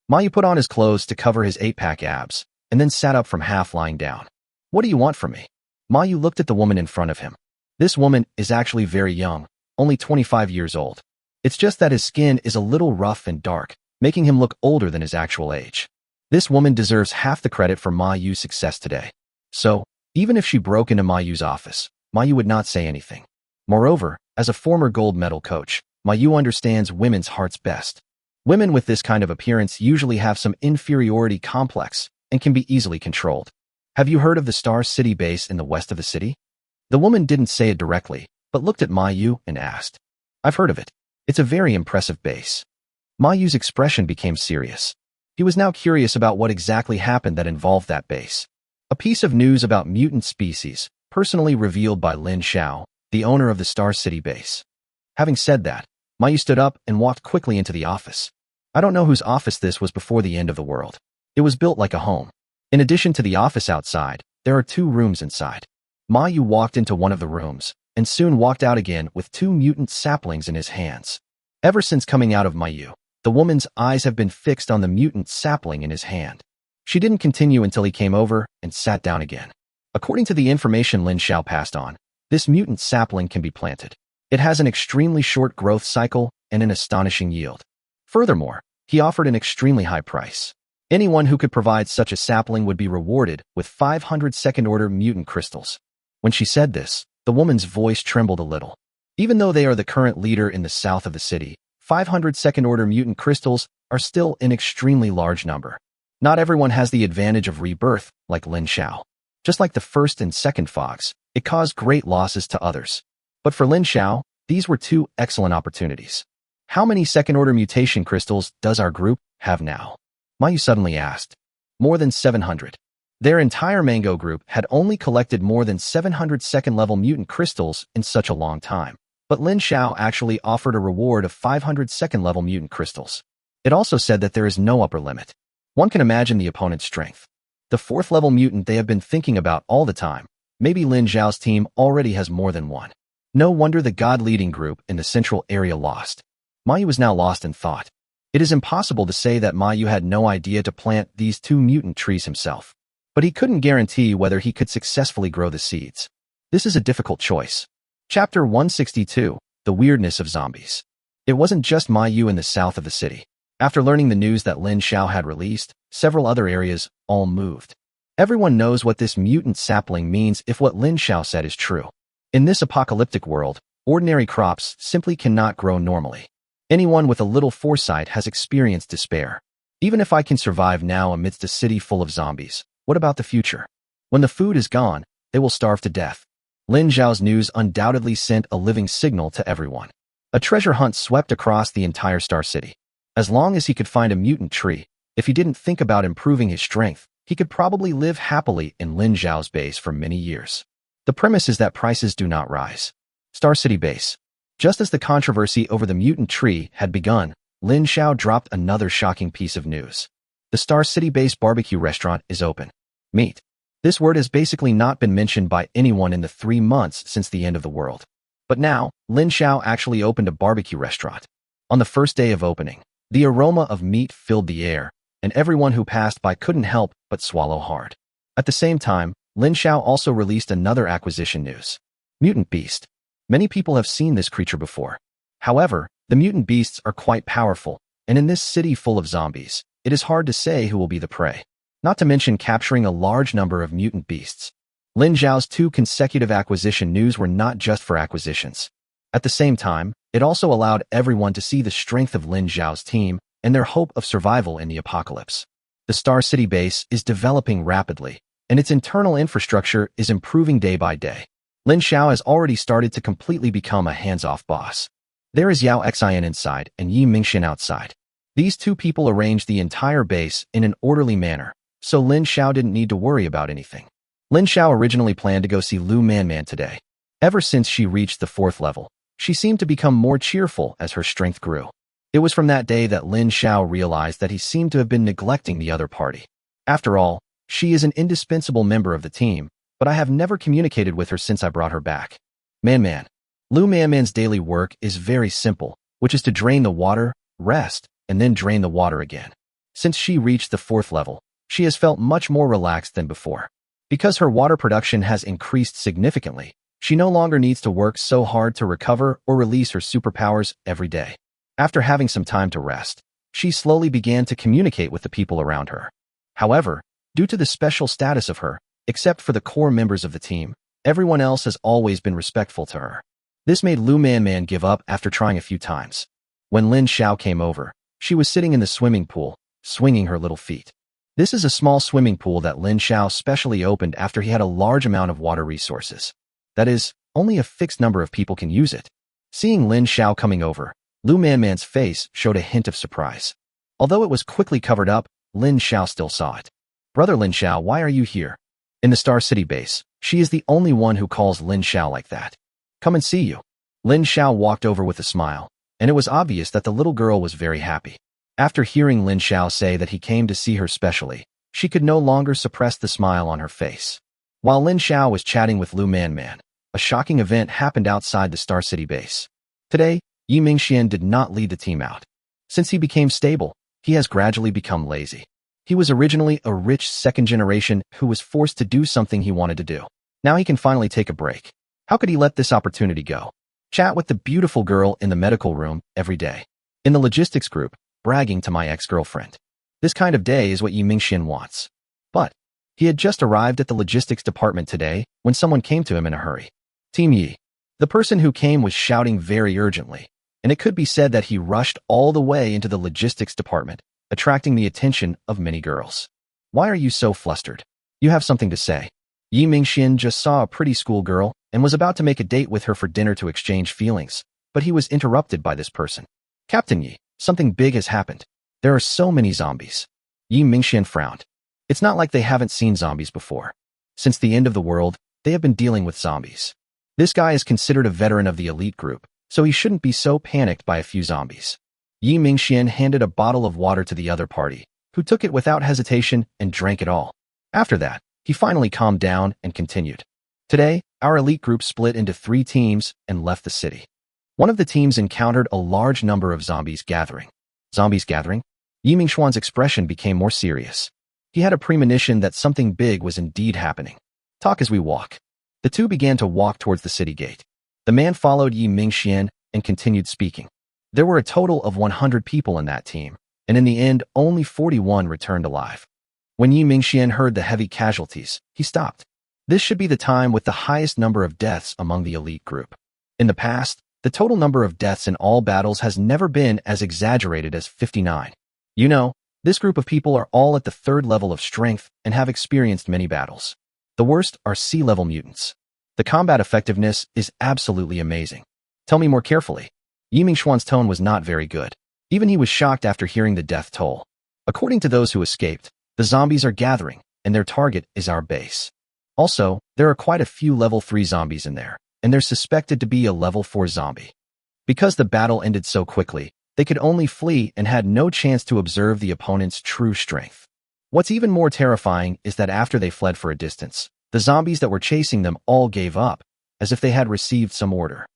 Ma Yu put on his clothes to cover his 8-pack abs, and then sat up from half lying down. What do you want from me? Ma Yu looked at the woman in front of him. This woman is actually very young, only 25 years old. It's just that his skin is a little rough and dark, making him look older than his actual age. This woman deserves half the credit for Ma Yu's success today. So, even if she broke into Ma Yu's office, Ma Yu would not say anything. Moreover, as a former gold medal coach, Ma Yu understands women's hearts best. Women with this kind of appearance usually have some inferiority complex and can be easily controlled. Have you heard of the Star City base in the west of the city? The woman didn't say it directly, but looked at Ma Yu and asked. I've heard of it. It's a very impressive base. Ma Yu's expression became serious. He was now curious about what exactly happened that involved that base. A piece of news about mutant species, personally revealed by Lin Xiao, the owner of the Star City base. Having said that, Ma Yu stood up and walked quickly into the office. I don't know whose office this was before the end of the world. It was built like a home. In addition to the office outside, there are 2 rooms inside. Ma Yu walked into one of the rooms, and soon walked out again with 2 mutant saplings in his hands. Ever since coming out of Ma Yu, the woman's eyes have been fixed on the mutant sapling in his hand. She didn't continue until he came over and sat down again. According to the information Lin Xiao passed on, this mutant sapling can be planted. It has an extremely short growth cycle and an astonishing yield. Furthermore, he offered an extremely high price. Anyone who could provide such a sapling would be rewarded with 500 second-order mutant crystals. When she said this, the woman's voice trembled a little. Even though they are the current leader in the south of the city, 500 second-order mutant crystals are still an extremely large number. Not everyone has the advantage of rebirth, like Lin Xiao. Just like the first and second fogs, it caused great losses to others. But for Lin Xiao, these were 2 excellent opportunities. How many second-order mutation crystals does our group have now? Ma Yu suddenly asked. More than 700. Their entire Mango group had only collected more than 700 second-level mutant crystals in such a long time. But Lin Xiao actually offered a reward of 500 second-level mutant crystals. It also said that there is no upper limit. One can imagine the opponent's strength. The 4th-level mutant they have been thinking about all the time. Maybe Lin Xiao's team already has more than one. No wonder the god-leading group in the central area lost. Ma Yu was now lost in thought. It is impossible to say that Ma Yu had no idea to plant these two mutant trees himself, but he couldn't guarantee whether he could successfully grow the seeds. This is a difficult choice. Chapter 162, The Weirdness of Zombies. It wasn't just Ma Yu in the south of the city. After learning the news that Lin Xiao had released, several other areas all moved. Everyone knows what this mutant sapling means if what Lin Xiao said is true. In this apocalyptic world, ordinary crops simply cannot grow normally. Anyone with a little foresight has experienced despair. Even if I can survive now amidst a city full of zombies, what about the future? When the food is gone, they will starve to death. Lin Xiao's news undoubtedly sent a living signal to everyone. A treasure hunt swept across the entire Star City. As long as he could find a mutant tree, if he didn't think about improving his strength, he could probably live happily in Lin Xiao's base for many years. The premise is that prices do not rise. Star City Base. Just as the controversy over the mutant tree had begun, Lin Xiao dropped another shocking piece of news. The Star City Base barbecue restaurant is open. Meat. This word has basically not been mentioned by anyone in the 3 months since the end of the world. But now, Lin Xiao actually opened a barbecue restaurant. On the first day of opening, the aroma of meat filled the air, and everyone who passed by couldn't help but swallow hard. At the same time, Lin Xiao also released another acquisition news. Mutant Beast. Many people have seen this creature before. However, the mutant beasts are quite powerful, and in this city full of zombies, it is hard to say who will be the prey. Not to mention capturing a large number of mutant beasts. Lin Xiao's 2 consecutive acquisition news were not just for acquisitions. At the same time, it also allowed everyone to see the strength of Lin Xiao's team and their hope of survival in the apocalypse. The Star City Base is developing rapidly, and its internal infrastructure is improving day by day. Lin Xiao has already started to completely become a hands-off boss. There is Yao Xian inside and Yi Mingxian outside. These 2 people arranged the entire base in an orderly manner, so Lin Xiao didn't need to worry about anything. Lin Xiao originally planned to go see Lu Man today. Ever since she reached the 4th level, she seemed to become more cheerful as her strength grew. It was from that day that Lin Xiao realized that he seemed to have been neglecting the other party. After all, she is an indispensable member of the team, but I have never communicated with her since I brought her back. Man. Lu Man's daily work is very simple, which is to drain the water, rest, and then drain the water again. Since she reached the 4th level, she has felt much more relaxed than before. Because her water production has increased significantly, she no longer needs to work so hard to recover or release her superpowers every day. After having some time to rest, she slowly began to communicate with the people around her. However, due to the special status of her, except for the core members of the team, everyone else has always been respectful to her. This made Lu Man give up after trying a few times. When Lin Xiao came over, she was sitting in the swimming pool, swinging her little feet. This is a small swimming pool that Lin Xiao specially opened after he had a large amount of water resources. That is, only a fixed number of people can use it. Seeing Lin Xiao coming over, Lu Man's face showed a hint of surprise. Although it was quickly covered up, Lin Xiao still saw it. Brother Lin Xiao, why are you here? In the Star City base, she is the only one who calls Lin Xiao like that. Come and see you. Lin Xiao walked over with a smile, and it was obvious that the little girl was very happy. After hearing Lin Xiao say that he came to see her specially, she could no longer suppress the smile on her face. While Lin Xiao was chatting with Lu Man, a shocking event happened outside the Star City base. Today, Yi Mingxian did not lead the team out. Since he became stable, he has gradually become lazy. He was originally a rich second generation who was forced to do something he wanted to do. Now he can finally take a break. How could he let this opportunity go? Chat with the beautiful girl in the medical room every day. In the logistics group, bragging to my ex-girlfriend. This kind of day is what Yi Mingxian wants. But he had just arrived at the logistics department today when someone came to him in a hurry. Team Yi. The person who came was shouting very urgently, and it could be said that he rushed all the way into the logistics department, attracting the attention of many girls. Why are you so flustered? You have something to say. Yi Mingxian just saw a pretty schoolgirl and was about to make a date with her for dinner to exchange feelings, but he was interrupted by this person. Captain Yi, something big has happened. There are so many zombies. Yi Mingxian frowned. It's not like they haven't seen zombies before. Since the end of the world, they have been dealing with zombies. This guy is considered a veteran of the elite group, so he shouldn't be so panicked by a few zombies. Yi Mingxian handed a bottle of water to the other party, who took it without hesitation and drank it all. After that, he finally calmed down and continued. Today, our elite group split into 3 teams and left the city. One of the teams encountered a large number of zombies gathering. Zombies gathering? Yi Mingxuan's expression became more serious. He had a premonition that something big was indeed happening. Talk as we walk. The two began to walk towards the city gate. The man followed Yi Mingxian and continued speaking. There were a total of 100 people in that team, and in the end, only 41 returned alive. When Yi Mingxian heard the heavy casualties, he stopped. This should be the time with the highest number of deaths among the elite group. In the past, the total number of deaths in all battles has never been as exaggerated as 59. You know, this group of people are all at the 3rd level of strength and have experienced many battles. The worst are sea-level mutants. The combat effectiveness is absolutely amazing. Tell me more carefully. Yi Mingxuan's tone was not very good. Even he was shocked after hearing the death toll. According to those who escaped, the zombies are gathering, and their target is our base. Also, there are quite a few level 3 zombies in there, and they're suspected to be a level 4 zombie. Because the battle ended so quickly, they could only flee and had no chance to observe the opponent's true strength. What's even more terrifying is that after they fled for a distance, the zombies that were chasing them all gave up, as if they had received some order.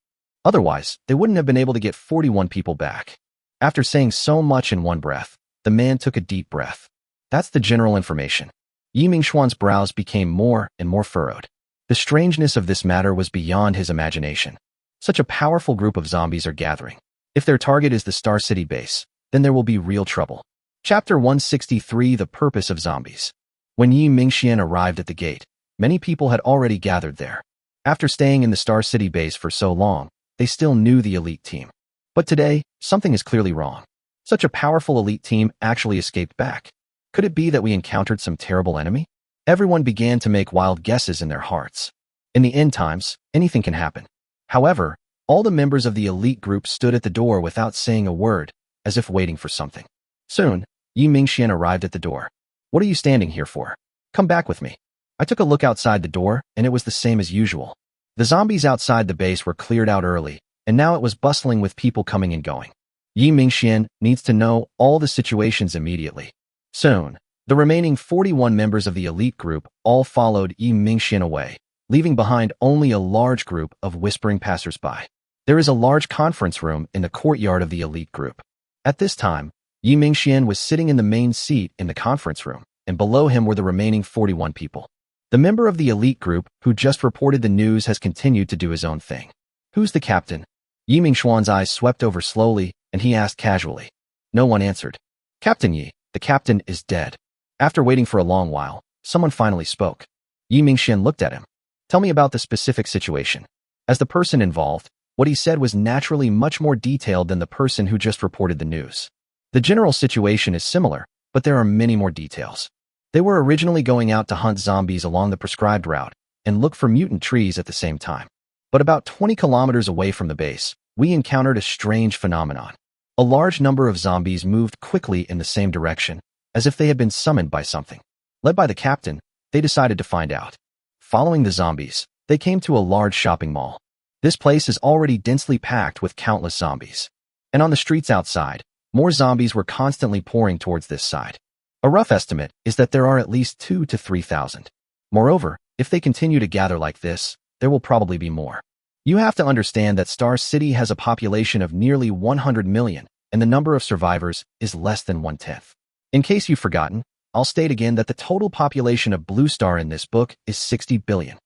Otherwise, they wouldn't have been able to get 41 people back. After saying so much in one breath, the man took a deep breath. That's the general information. Yi Mingxuan's brows became more and more furrowed. The strangeness of this matter was beyond his imagination. Such a powerful group of zombies are gathering. If their target is the Star City base, then there will be real trouble. Chapter 163: The Purpose of Zombies. When Yi Mingxian arrived at the gate, many people had already gathered there. After staying in the Star City base for so long, they still knew the elite team. But today, something is clearly wrong. Such a powerful elite team actually escaped back. Could it be that we encountered some terrible enemy? Everyone began to make wild guesses in their hearts. In the end times, anything can happen. However, all the members of the elite group stood at the door without saying a word, as if waiting for something. Soon, Yi Mingxian arrived at the door. What are you standing here for? Come back with me. I took a look outside the door, and it was the same as usual. The zombies outside the base were cleared out early, and now it was bustling with people coming and going. Yi Mingxian needs to know all the situations immediately. Soon, the remaining 41 members of the elite group all followed Yi Mingxian away, leaving behind only a large group of whispering passersby. There is a large conference room in the courtyard of the elite group. At this time, Yi Mingxian was sitting in the main seat in the conference room, and below him were the remaining 41 people. The member of the elite group who just reported the news has continued to do his own thing. Who's the captain? Yi Mingxuan's eyes swept over slowly, and he asked casually. No one answered. Captain Yi, the captain is dead. After waiting for a long while, someone finally spoke. Yi Mingxian looked at him. Tell me about the specific situation. As the person involved, what he said was naturally much more detailed than the person who just reported the news. The general situation is similar, but there are many more details. They were originally going out to hunt zombies along the prescribed route and look for mutant trees at the same time. But about 20 kilometers away from the base, we encountered a strange phenomenon. A large number of zombies moved quickly in the same direction, as if they had been summoned by something. Led by the captain, they decided to find out. Following the zombies, they came to a large shopping mall. This place is already densely packed with countless zombies. And on the streets outside, more zombies were constantly pouring towards this side. A rough estimate is that there are at least 2,000 to 3,000. Moreover, if they continue to gather like this, there will probably be more. You have to understand that Star City has a population of nearly 100 million, and the number of survivors is less than 1/10. In case you've forgotten, I'll state again that the total population of Blue Star in this book is 60 billion.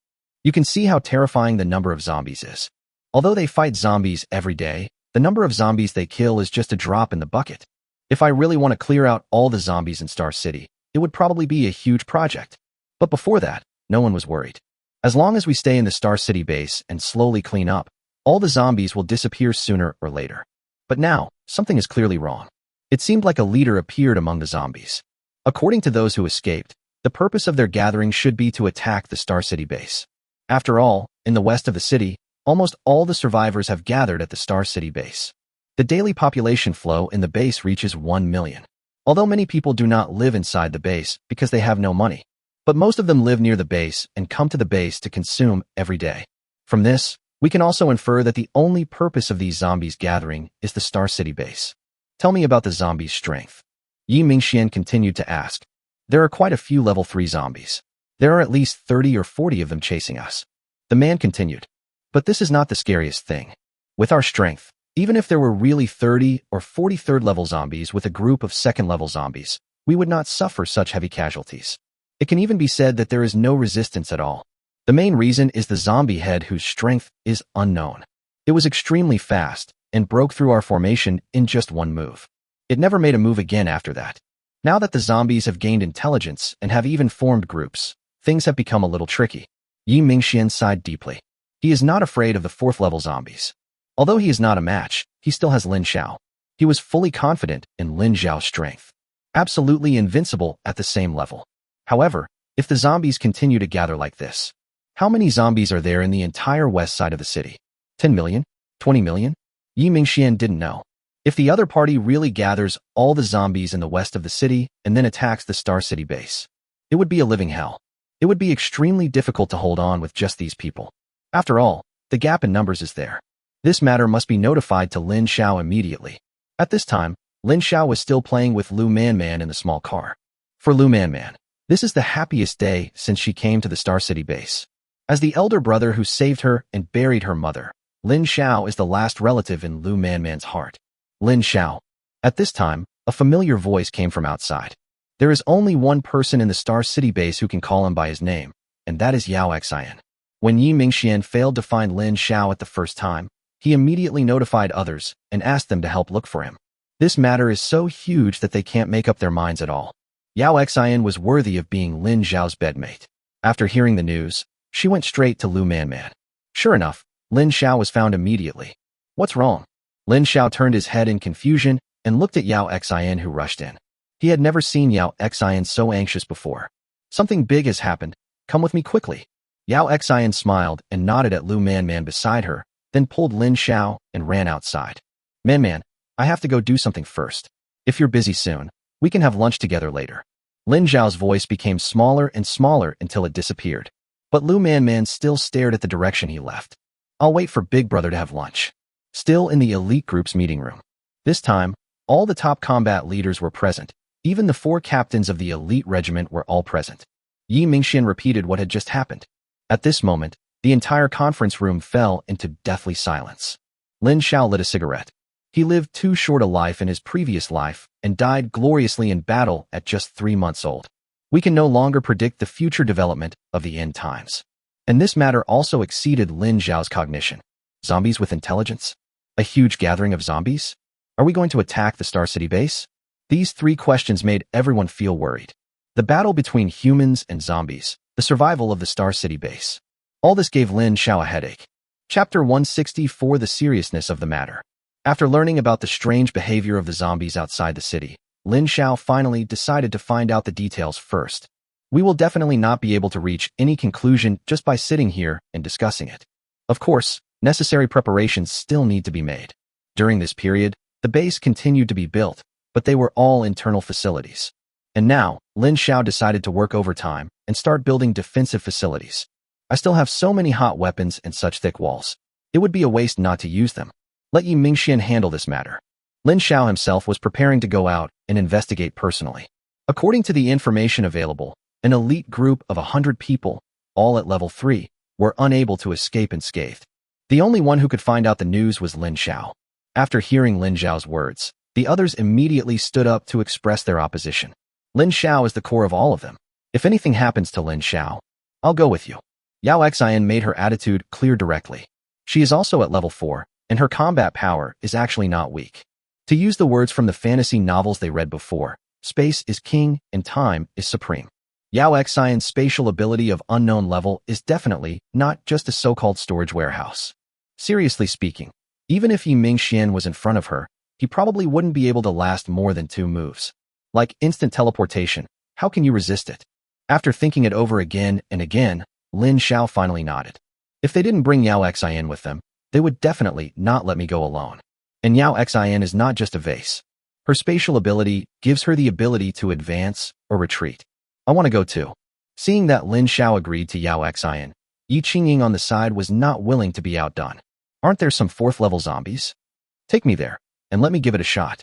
You can see how terrifying the number of zombies is. Although they fight zombies every day, the number of zombies they kill is just a drop in the bucket. If I really want to clear out all the zombies in Star City, it would probably be a huge project. But before that, no one was worried. As long as we stay in the Star City base and slowly clean up, all the zombies will disappear sooner or later. But now, something is clearly wrong. It seemed like a leader appeared among the zombies. According to those who escaped, the purpose of their gathering should be to attack the Star City base. After all, in the west of the city, almost all the survivors have gathered at the Star City base. The daily population flow in the base reaches 1 million. Although many people do not live inside the base because they have no money, but most of them live near the base and come to the base to consume every day. From this, we can also infer that the only purpose of these zombies gathering is the Star City base. Tell me about the zombies' strength. Yi Mingxian continued to ask. There are quite a few level 3 zombies. There are at least 30 or 40 of them chasing us. The man continued. But this is not the scariest thing. With our strength, Even if there were really 30 or 43rd level zombies with a group of second level zombies, we would not suffer such heavy casualties. It can even be said that there is no resistance at all. The main reason is the zombie head whose strength is unknown. It was extremely fast and broke through our formation in just one move. It never made a move again after that. Now that the zombies have gained intelligence and have even formed groups, things have become a little tricky. Yi Mingxian sighed deeply. He is not afraid of the 4th level zombies. Although he is not a match, he still has Lin Xiao. He was fully confident in Lin Xiao's strength. Absolutely invincible at the same level. However, if the zombies continue to gather like this, how many zombies are there in the entire west side of the city? 10 million? 20 million? Yi Mingxian didn't know. If the other party really gathers all the zombies in the west of the city and then attacks the Star City base, it would be a living hell. It would be extremely difficult to hold on with just these people. After all, the gap in numbers is there. This matter must be notified to Lin Xiao immediately. At this time, Lin Xiao was still playing with Lu Man in the small car. For Lu Man, this is the happiest day since she came to the Star City base. As the elder brother who saved her and buried her mother, Lin Xiao is the last relative in Lu Man's heart. Lin Xiao. At this time, a familiar voice came from outside. There is only one person in the Star City base who can call him by his name, and that is Yao Xian. When Yi Mingxian failed to find Lin Xiao at the first time, he immediately notified others and asked them to help look for him. This matter is so huge that they can't make up their minds at all. Yao Xian was worthy of being Lin Xiao's bedmate. After hearing the news, she went straight to Lu Man. Sure enough, Lin Xiao was found immediately. What's wrong? Lin Xiao turned his head in confusion and looked at Yao Xian, who rushed in. He had never seen Yao Xian so anxious before. Something big has happened. Come with me quickly. Yao Xian smiled and nodded at Lu Man beside her, then pulled Lin Xiao and ran outside. Man, I have to go do something first. If you're busy soon, we can have lunch together later. Lin Xiao's voice became smaller and smaller until it disappeared. But Lu Man still stared at the direction he left. I'll wait for Big Brother to have lunch. Still in the elite group's meeting room. This time, all the top combat leaders were present. Even the 4 captains of the elite regiment were all present. Yi Mingxian repeated what had just happened. At this moment, the entire conference room fell into deathly silence. Lin Xiao lit a cigarette. He lived too short a life in his previous life and died gloriously in battle at just 3 months old. We can no longer predict the future development of the end times. And this matter also exceeded Lin Xiao's cognition. Zombies with intelligence? A huge gathering of zombies? Are we going to attack the Star City base? These 3 questions made everyone feel worried. The battle between humans and zombies, the survival of the Star City base. All this gave Lin Xiao a headache. Chapter 164: The seriousness of the matter. After learning about the strange behavior of the zombies outside the city, Lin Xiao finally decided to find out the details first. We will definitely not be able to reach any conclusion just by sitting here and discussing it. Of course, necessary preparations still need to be made. During this period, the base continued to be built, but they were all internal facilities. And now, Lin Xiao decided to work overtime and start building defensive facilities. I still have so many hot weapons and such thick walls. It would be a waste not to use them. Let Yi Mingxian handle this matter. Lin Xiao himself was preparing to go out and investigate personally. According to the information available, an elite group of 100 people, all at level 3, were unable to escape unscathed. The only one who could find out the news was Lin Xiao. After hearing Lin Xiao's words, the others immediately stood up to express their opposition. Lin Xiao is the core of all of them. If anything happens to Lin Xiao, I'll go with you. Yao Xian made her attitude clear directly. She is also at level 4, and her combat power is actually not weak. To use the words from the fantasy novels they read before, space is king and time is supreme. Yao Xian's spatial ability of unknown level is definitely not just a so-called storage warehouse. Seriously speaking, even if Yi Mingxian was in front of her, he probably wouldn't be able to last more than 2 moves. Like instant teleportation, how can you resist it? After thinking it over again and again, Lin Xiao finally nodded. If they didn't bring Yao Xian with them, they would definitely not let me go alone. And Yao Xian is not just a vase. Her spatial ability gives her the ability to advance or retreat. I want to go too. Seeing that Lin Xiao agreed to Yao Xian, Yi Qingying on the side was not willing to be outdone. Aren't there some 4th level zombies? Take me there, and let me give it a shot.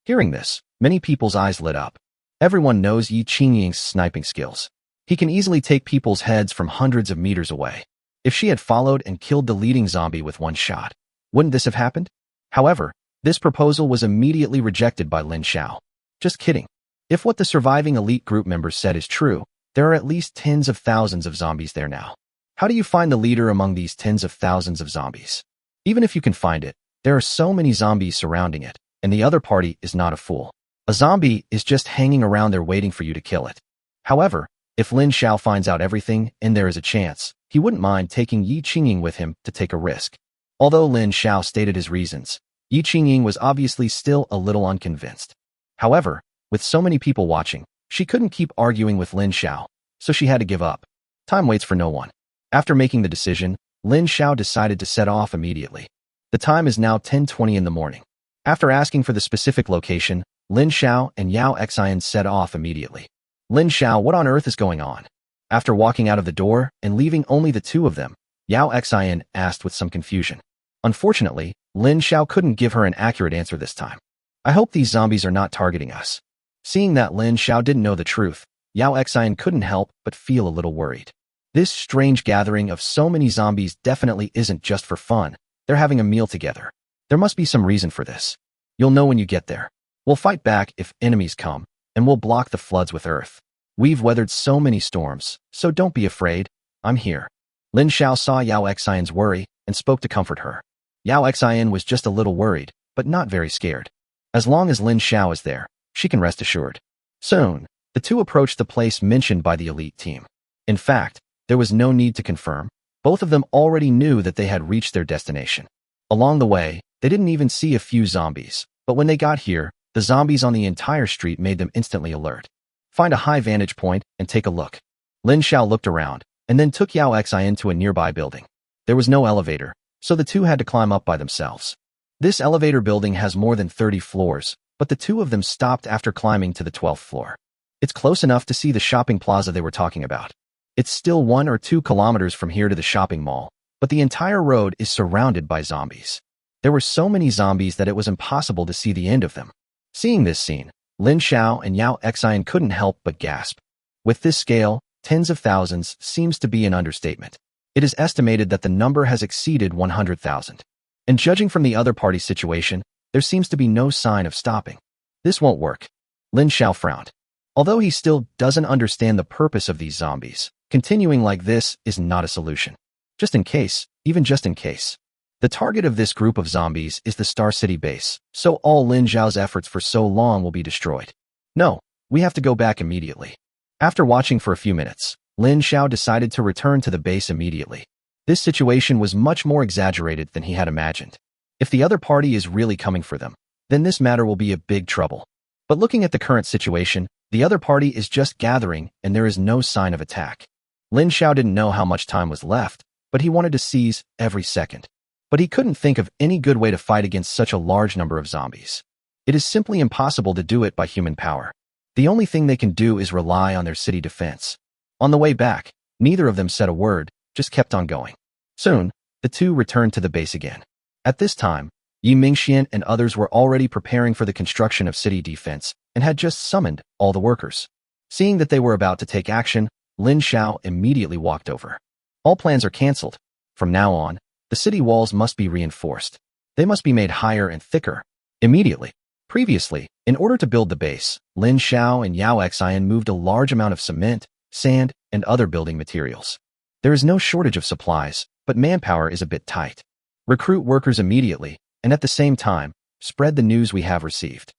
Hearing this, many people's eyes lit up. Everyone knows Yi Qingying's sniping skills. He can easily take people's heads from hundreds of meters away. If she had followed and killed the leading zombie with 1 shot, wouldn't this have happened? However, this proposal was immediately rejected by Lin Xiao. Just kidding. If what the surviving elite group members said is true, there are at least tens of thousands of zombies there now. How do you find the leader among these tens of thousands of zombies? Even if you can find it, there are so many zombies surrounding it, and the other party is not a fool. A zombie is just hanging around there waiting for you to kill it. However, if Lin Xiao finds out everything and there is a chance, he wouldn't mind taking Yi Qingying with him to take a risk. Although Lin Xiao stated his reasons, Yi Qingying was obviously still a little unconvinced. However, with so many people watching, she couldn't keep arguing with Lin Xiao, so she had to give up. Time waits for no one. After making the decision, Lin Xiao decided to set off immediately. The time is now 10:20 in the morning. After asking for the specific location, Lin Xiao and Yao Xian set off immediately. Lin Xiao, what on earth is going on? After walking out of the door and leaving only the two of them, Yao Xian asked with some confusion. Unfortunately, Lin Xiao couldn't give her an accurate answer this time. I hope these zombies are not targeting us. Seeing that Lin Xiao didn't know the truth, Yao Xian couldn't help but feel a little worried. This strange gathering of so many zombies definitely isn't just for fun. They're having a meal together. There must be some reason for this. You'll know when you get there. We'll fight back if enemies come, and we'll block the floods with earth. We've weathered so many storms, so don't be afraid. I'm here. Lin Xiao saw Yao Xian's worry and spoke to comfort her. Yao Xian was just a little worried, but not very scared. As long as Lin Xiao is there, she can rest assured. Soon, the two approached the place mentioned by the elite team. In fact, there was no need to confirm. Both of them already knew that they had reached their destination. Along the way, they didn't even see a few zombies, but when they got here, the zombies on the entire street made them instantly alert. Find a high vantage point and take a look. Lin Xiao looked around, and then took Yao Xian to a nearby building. There was no elevator, so the two had to climb up by themselves. This elevator building has more than 30 floors, but the two of them stopped after climbing to the 12th floor. It's close enough to see the shopping plaza they were talking about. It's still 1 or 2 kilometers from here to the shopping mall, but the entire road is surrounded by zombies. There were so many zombies that it was impossible to see the end of them. Seeing this scene, Lin Xiao and Yao Xian couldn't help but gasp. With this scale, tens of thousands seems to be an understatement. It is estimated that the number has exceeded 100,000. And judging from the other party's situation, there seems to be no sign of stopping. This won't work. Lin Xiao frowned. Although he still doesn't understand the purpose of these zombies, continuing like this is not a solution. Just in case, even just in case. The target of this group of zombies is the Star City base, so all Lin Xiao's efforts for so long will be destroyed. No, we have to go back immediately. After watching for a few minutes, Lin Xiao decided to return to the base immediately. This situation was much more exaggerated than he had imagined. If the other party is really coming for them, then this matter will be a big trouble. But looking at the current situation, the other party is just gathering and there is no sign of attack. Lin Xiao didn't know how much time was left, but he wanted to seize every second. But he couldn't think of any good way to fight against such a large number of zombies. It is simply impossible to do it by human power. The only thing they can do is rely on their city defense. On the way back, neither of them said a word, just kept on going. Soon, the two returned to the base again. At this time, Yi Mingxian and others were already preparing for the construction of city defense and had just summoned all the workers. Seeing that they were about to take action, Lin Xiao immediately walked over. All plans are cancelled. From now on, the city walls must be reinforced. They must be made higher and thicker. Immediately. Previously, in order to build the base, Lin Xiao and Yao Xian moved a large amount of cement, sand, and other building materials. There is no shortage of supplies, but manpower is a bit tight. Recruit workers immediately, and at the same time, spread the news we have received.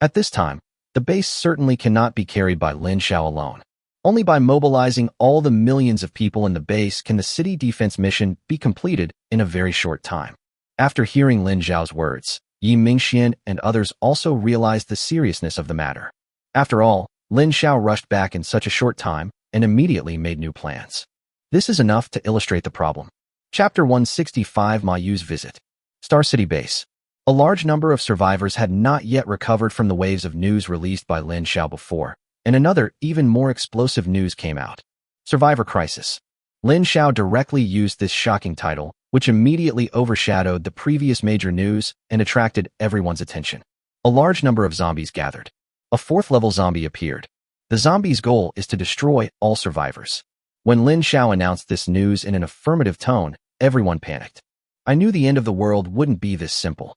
At this time, the base certainly cannot be carried by Lin Xiao alone. Only by mobilizing all the millions of people in the base can the city defense mission be completed in a very short time. After hearing Lin Xiao's words, Yi Mingxian and others also realized the seriousness of the matter. After all, Lin Xiao rushed back in such a short time and immediately made new plans. This is enough to illustrate the problem. Chapter 165 Ma Yu's Visit. Star City Base. A large number of survivors had not yet recovered from the waves of news released by Lin Xiao before, and another, even more explosive news came out. Survivor Crisis. Lin Xiao directly used this shocking title, which immediately overshadowed the previous major news and attracted everyone's attention. A large number of zombies gathered. A 4th-level zombie appeared. The zombie's goal is to destroy all survivors. When Lin Xiao announced this news in an affirmative tone, everyone panicked. I knew the end of the world wouldn't be this simple.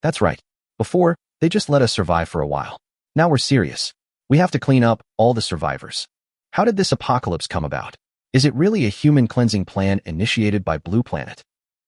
That's right. Before, they just let us survive for a while. Now we're serious. We have to clean up all the survivors. How did this apocalypse come about? Is it really a human cleansing plan initiated by Blue Planet?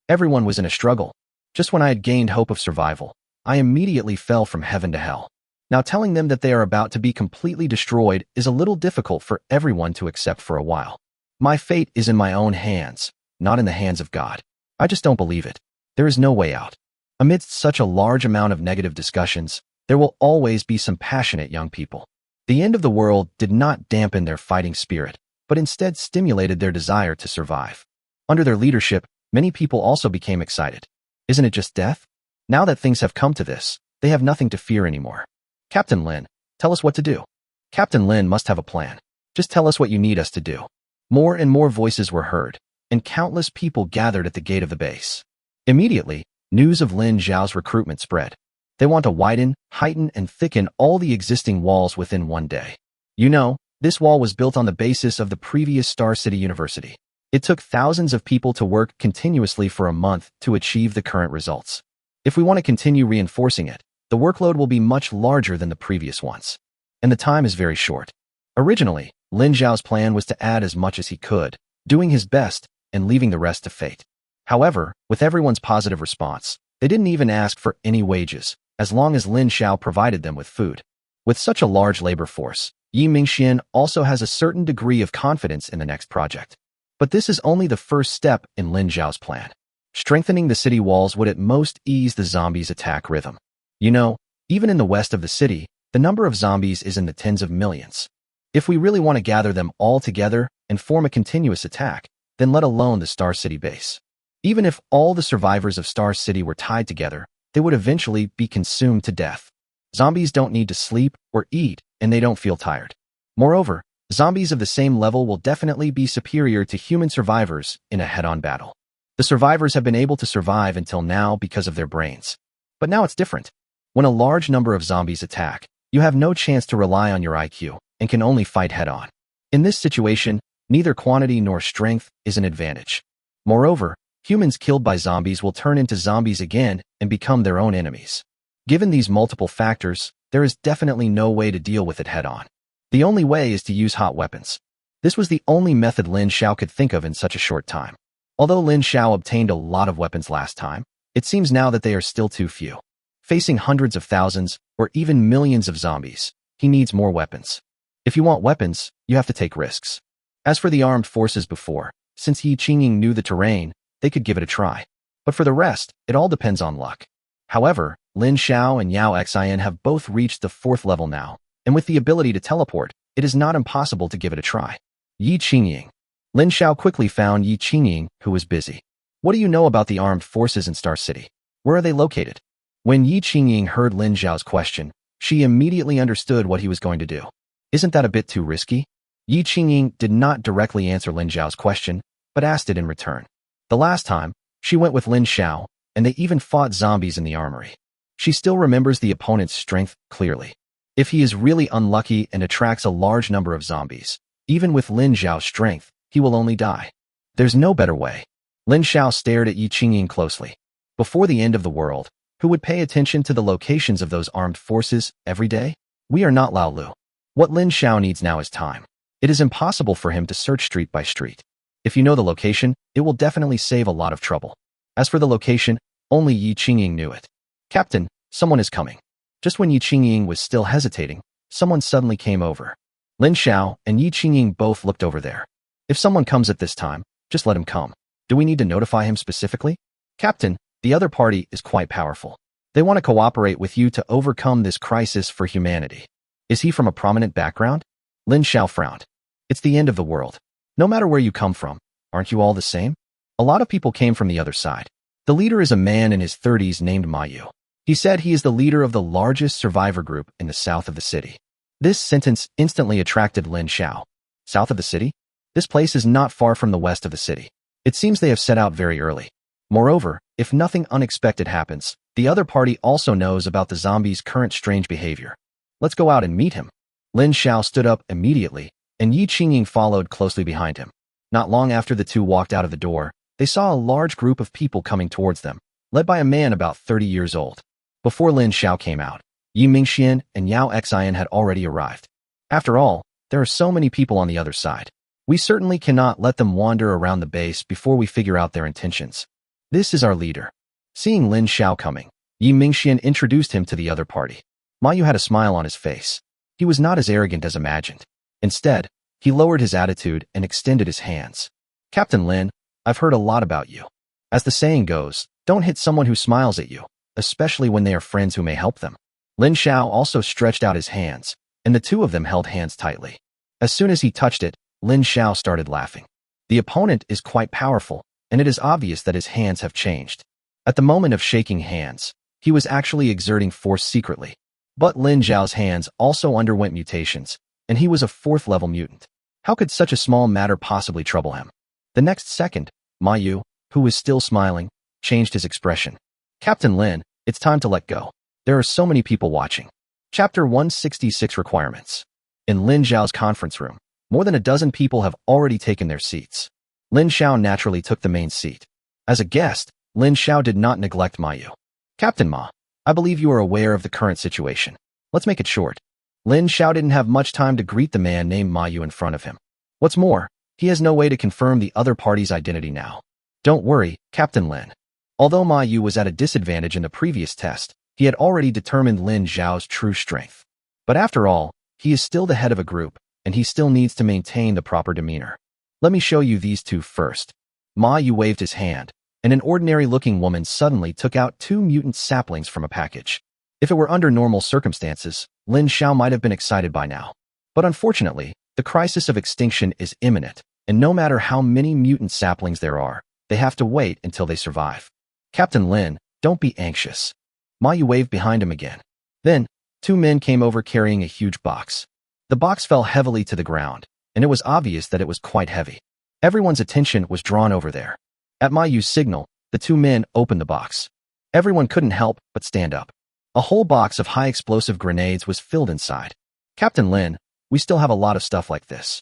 Everyone was in a struggle. Just when I had gained hope of survival, I immediately fell from heaven to hell. Now telling them that they are about to be completely destroyed is a little difficult for everyone to accept for a while. My fate is in my own hands, not in the hands of God. I just don't believe it. There is no way out. Amidst such a large amount of negative discussions, there will always be some passionate young people. The end of the world did not dampen their fighting spirit, but instead stimulated their desire to survive. Under their leadership, many people also became excited. Isn't it just death? Now that things have come to this, they have nothing to fear anymore. Captain Lin, tell us what to do. Captain Lin must have a plan. Just tell us what you need us to do. More and more voices were heard, and countless people gathered at the gate of the base. Immediately, news of Lin Xiao's recruitment spread. They want to widen, heighten, and thicken all the existing walls within one day. You know, this wall was built on the basis of the previous Star City University. It took thousands of people to work continuously for a month to achieve the current results. If we want to continue reinforcing it, the workload will be much larger than the previous ones. And the time is very short. Originally, Lin Xiao's plan was to add as much as he could, doing his best and leaving the rest to fate. However, with everyone's positive response, they didn't even ask for any wages, as long as Lin Xiao provided them with food. With such a large labor force, Yi Mingxian also has a certain degree of confidence in the next project. But this is only the first step in Lin Xiao's plan. Strengthening the city walls would at most ease the zombies' attack rhythm. You know, even in the west of the city, the number of zombies is in the tens of millions. If we really want to gather them all together and form a continuous attack, then let alone the Star City base. Even if all the survivors of Star City were tied together, they would eventually be consumed to death. Zombies don't need to sleep or eat, and they don't feel tired. Moreover, zombies of the same level will definitely be superior to human survivors in a head-on battle. The survivors have been able to survive until now because of their brains. But now it's different. When a large number of zombies attack, you have no chance to rely on your IQ and can only fight head-on. In this situation, neither quantity nor strength is an advantage. Moreover, humans killed by zombies will turn into zombies again and become their own enemies. Given these multiple factors, there is definitely no way to deal with it head-on. The only way is to use hot weapons. This was the only method Lin Xiao could think of in such a short time. Although Lin Xiao obtained a lot of weapons last time, it seems now that they are still too few. Facing hundreds of thousands or even millions of zombies, he needs more weapons. If you want weapons, you have to take risks. As for the armed forces before, since Yi Qingying knew the terrain, they could give it a try. But for the rest, it all depends on luck. However, Lin Xiao and Yao Xian have both reached the 4th level now, and with the ability to teleport, it is not impossible to give it a try. Yi Qingying. Lin Xiao quickly found Yi Qingying, who was busy. What do you know about the armed forces in Star City? Where are they located? When Yi Qingying heard Lin Xiao's question, she immediately understood what he was going to do. Isn't that a bit too risky? Yi Qingying did not directly answer Lin Xiao's question, but asked it in return. The last time, she went with Lin Xiao, and they even fought zombies in the armory. She still remembers the opponent's strength clearly. If he is really unlucky and attracts a large number of zombies, even with Lin Xiao's strength, he will only die. There's no better way. Lin Xiao stared at Yi Qingying closely. Before the end of the world, who would pay attention to the locations of those armed forces every day? We are not Lao Lu. What Lin Xiao needs now is time. It is impossible for him to search street by street. If you know the location, it will definitely save a lot of trouble. As for the location, only Yi Qingying knew it. Captain, someone is coming. Just when Yi Qingying was still hesitating, someone suddenly came over. Lin Xiao and Yi Qingying both looked over there. If someone comes at this time, just let him come. Do we need to notify him specifically? Captain, the other party is quite powerful. They want to cooperate with you to overcome this crisis for humanity. Is he from a prominent background? Lin Xiao frowned. It's the end of the world. No matter where you come from, aren't you all the same? A lot of people came from the other side. The leader is a man in his 30s named Ma Yu. He said he is the leader of the largest survivor group in the south of the city. This sentence instantly attracted Lin Xiao. South of the city? This place is not far from the west of the city. It seems they have set out very early. Moreover, if nothing unexpected happens, the other party also knows about the zombie's current strange behavior. Let's go out and meet him. Lin Xiao stood up immediately, and Yi Qingying followed closely behind him. Not long after the two walked out of the door, they saw a large group of people coming towards them, led by a man about 30 years old. Before Lin Xiao came out, Yi Mingxian and Yao Xian had already arrived. After all, there are so many people on the other side. We certainly cannot let them wander around the base before we figure out their intentions. This is our leader. Seeing Lin Xiao coming, Yi Mingxian introduced him to the other party. Ma Yu had a smile on his face. He was not as arrogant as imagined. Instead, he lowered his attitude and extended his hands. Captain Lin, I've heard a lot about you. As the saying goes, don't hit someone who smiles at you, especially when they are friends who may help them. Lin Xiao also stretched out his hands, and the two of them held hands tightly. As soon as he touched it, Lin Xiao started laughing. The opponent is quite powerful, and it is obvious that his hands have changed. At the moment of shaking hands, he was actually exerting force secretly. But Lin Xiao's hands also underwent mutations, and he was a 4th-level mutant. How could such a small matter possibly trouble him? The next second, Ma Yu, who was still smiling, changed his expression. Captain Lin, it's time to let go. There are so many people watching. Chapter 166 Requirements. In Lin Xiao's conference room, more than a dozen people have already taken their seats. Lin Xiao naturally took the main seat. As a guest, Lin Xiao did not neglect Ma Yu. Captain Ma, I believe you are aware of the current situation. Let's make it short. Lin Xiao didn't have much time to greet the man named Ma Yu in front of him. What's more, he has no way to confirm the other party's identity now. Don't worry, Captain Lin. Although Ma Yu was at a disadvantage in the previous test, he had already determined Lin Xiao's true strength. But after all, he is still the head of a group, and he still needs to maintain the proper demeanor. Let me show you these two first. Ma Yu waved his hand, and an ordinary-looking woman suddenly took out 2 mutant saplings from a package. If it were under normal circumstances, Lin Xiao might have been excited by now. But unfortunately, the crisis of extinction is imminent, and no matter how many mutant saplings there are, they have to wait until they survive. Captain Lin, don't be anxious. Ma Yu waved behind him again. Then, 2 men came over carrying a huge box. The box fell heavily to the ground, and it was obvious that it was quite heavy. Everyone's attention was drawn over there. At Ma Yu's signal, the 2 men opened the box. Everyone couldn't help but stand up. A whole box of high-explosive grenades was filled inside. Captain Lin, we still have a lot of stuff like this.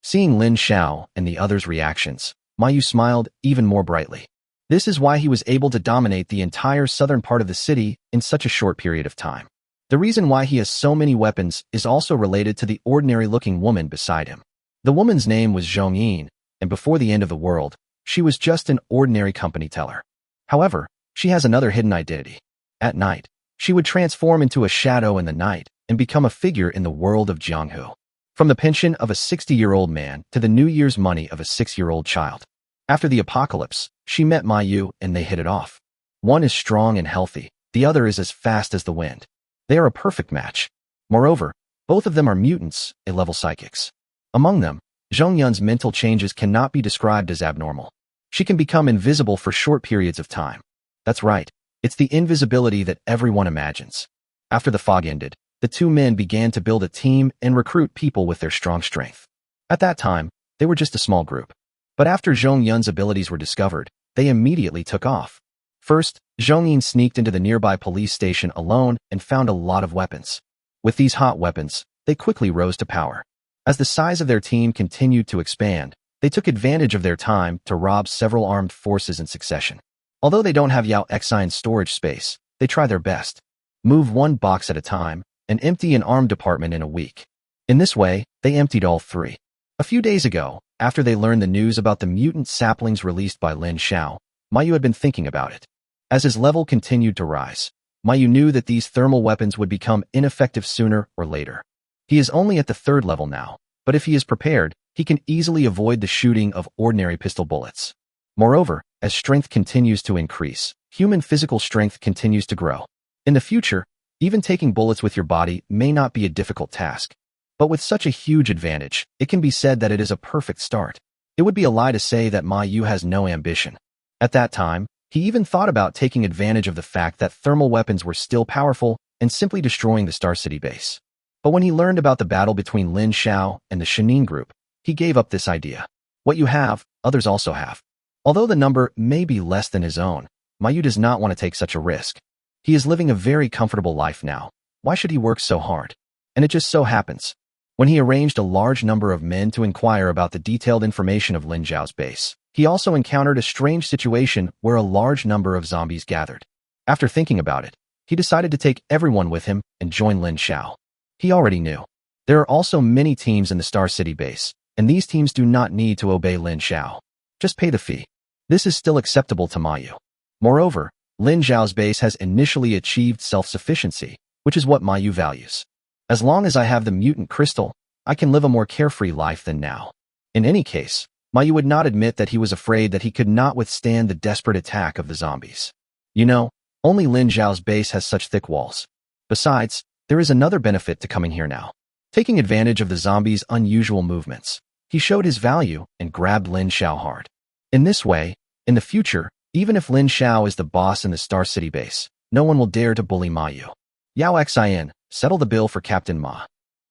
Seeing Lin Xiao and the others' reactions, Ma Yu smiled even more brightly. This is why he was able to dominate the entire southern part of the city in such a short period of time. The reason why he has so many weapons is also related to the ordinary-looking woman beside him. The woman's name was Zhongyin, and before the end of the world, she was just an ordinary company teller. However, she has another hidden identity. At night, she would transform into a shadow in the night and become a figure in the world of Jianghu. From the pension of a 60-year-old man to the New Year's money of a 6-year-old child. After the apocalypse, she met Ma Yu and they hit it off. One is strong and healthy, the other is as fast as the wind. They are a perfect match. Moreover, both of them are mutants, A-level psychics. Among them, Zhongyun's mental changes cannot be described as abnormal. She can become invisible for short periods of time. That's right, it's the invisibility that everyone imagines. After the fog ended, the 2 men began to build a team and recruit people with their strong strength. At that time, they were just a small group. But after Zhongyun's abilities were discovered, they immediately took off. First, Zhongyin sneaked into the nearby police station alone and found a lot of weapons. With these hot weapons, they quickly rose to power. As the size of their team continued to expand, they took advantage of their time to rob several armed forces in succession. Although they don't have Yao Xian's storage space, they try their best. Move 1 box at a time and empty an armed department in a week. In this way, they emptied all 3. A few days ago, after they learned the news about the mutant saplings released by Lin Xiao, Ma Yu had been thinking about it. As his level continued to rise, Ma Yu knew that these thermal weapons would become ineffective sooner or later. He is only at the 3rd level now, but if he is prepared, he can easily avoid the shooting of ordinary pistol bullets. Moreover, as strength continues to increase, human physical strength continues to grow. In the future, even taking bullets with your body may not be a difficult task. But with such a huge advantage, it can be said that it is a perfect start. It would be a lie to say that Ma Yu has no ambition. At that time, he even thought about taking advantage of the fact that thermal weapons were still powerful and simply destroying the Star City base. But when he learned about the battle between Lin Xiao and the Shenin group, he gave up this idea. What you have, others also have. Although the number may be less than his own, Ma Yu does not want to take such a risk. He is living a very comfortable life now. Why should he work so hard? And it just so happens. When he arranged a large number of men to inquire about the detailed information of Lin Xiao's base, he also encountered a strange situation where a large number of zombies gathered. After thinking about it, He decided to take everyone with him and join Lin Xiao. He already knew. There are also many teams in the Star City base, and these teams do not need to obey Lin Xiao. Just pay the fee. This is still acceptable to Mayu. Moreover, Lin Xiao's base has initially achieved self-sufficiency, which is what Mayu values. As long as I have the mutant crystal, I can live a more carefree life than now. In any case, Mayu would not admit that he was afraid that he could not withstand the desperate attack of the zombies. You know, only Lin Xiao's base has such thick walls. Besides, there is another benefit to coming here now. Taking advantage of the zombies' unusual movements, he showed his value and grabbed Lin Xiao hard. In this way, in the future, even if Lin Xiao is the boss in the Star City base, no one will dare to bully Mayu. Yao Xian, settle the bill for Captain Ma.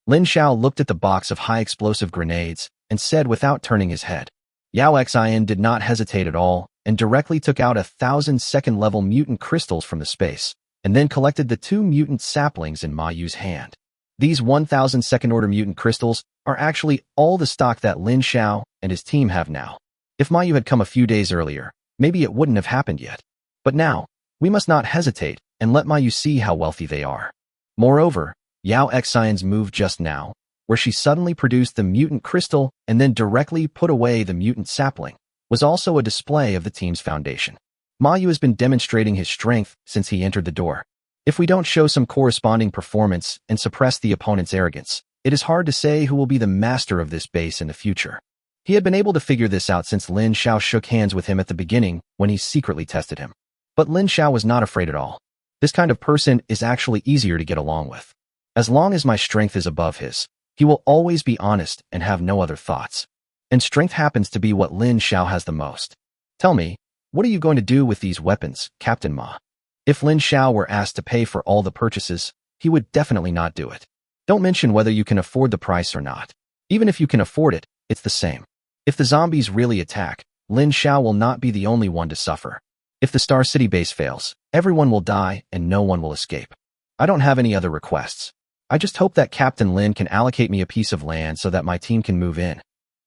Lin Xiao looked at the box of high-explosive grenades and said without turning his head. Yao Xian did not hesitate at all and directly took out 1,000 second-level mutant crystals from the space, and then collected the 2 mutant saplings in Ma Yu's hand. These 1,000 second-order mutant crystals are actually all the stock that Lin Xiao and his team have now. If Ma Yu had come a few days earlier, maybe it wouldn't have happened yet. But now, we must not hesitate and let Ma Yu see how wealthy they are. Moreover, Yao Xian's move just now, where she suddenly produced the mutant crystal and then directly put away the mutant sapling, was also a display of the team's foundation. Ma Yu has been demonstrating his strength since he entered the door. If we don't show some corresponding performance and suppress the opponent's arrogance, it is hard to say who will be the master of this base in the future. He had been able to figure this out since Lin Xiao shook hands with him at the beginning when he secretly tested him. But Lin Xiao was not afraid at all. This kind of person is actually easier to get along with. As long as my strength is above his, he will always be honest and have no other thoughts. And strength happens to be what Lin Xiao has the most. Tell me, what are you going to do with these weapons, Captain Ma? If Lin Xiao were asked to pay for all the purchases, he would definitely not do it. Don't mention whether you can afford the price or not. Even if you can afford it, it's the same. If the zombies really attack, Lin Xiao will not be the only one to suffer. If the Star City base fails, everyone will die and no one will escape. I don't have any other requests. I just hope that Captain Lin can allocate me a piece of land so that my team can move in.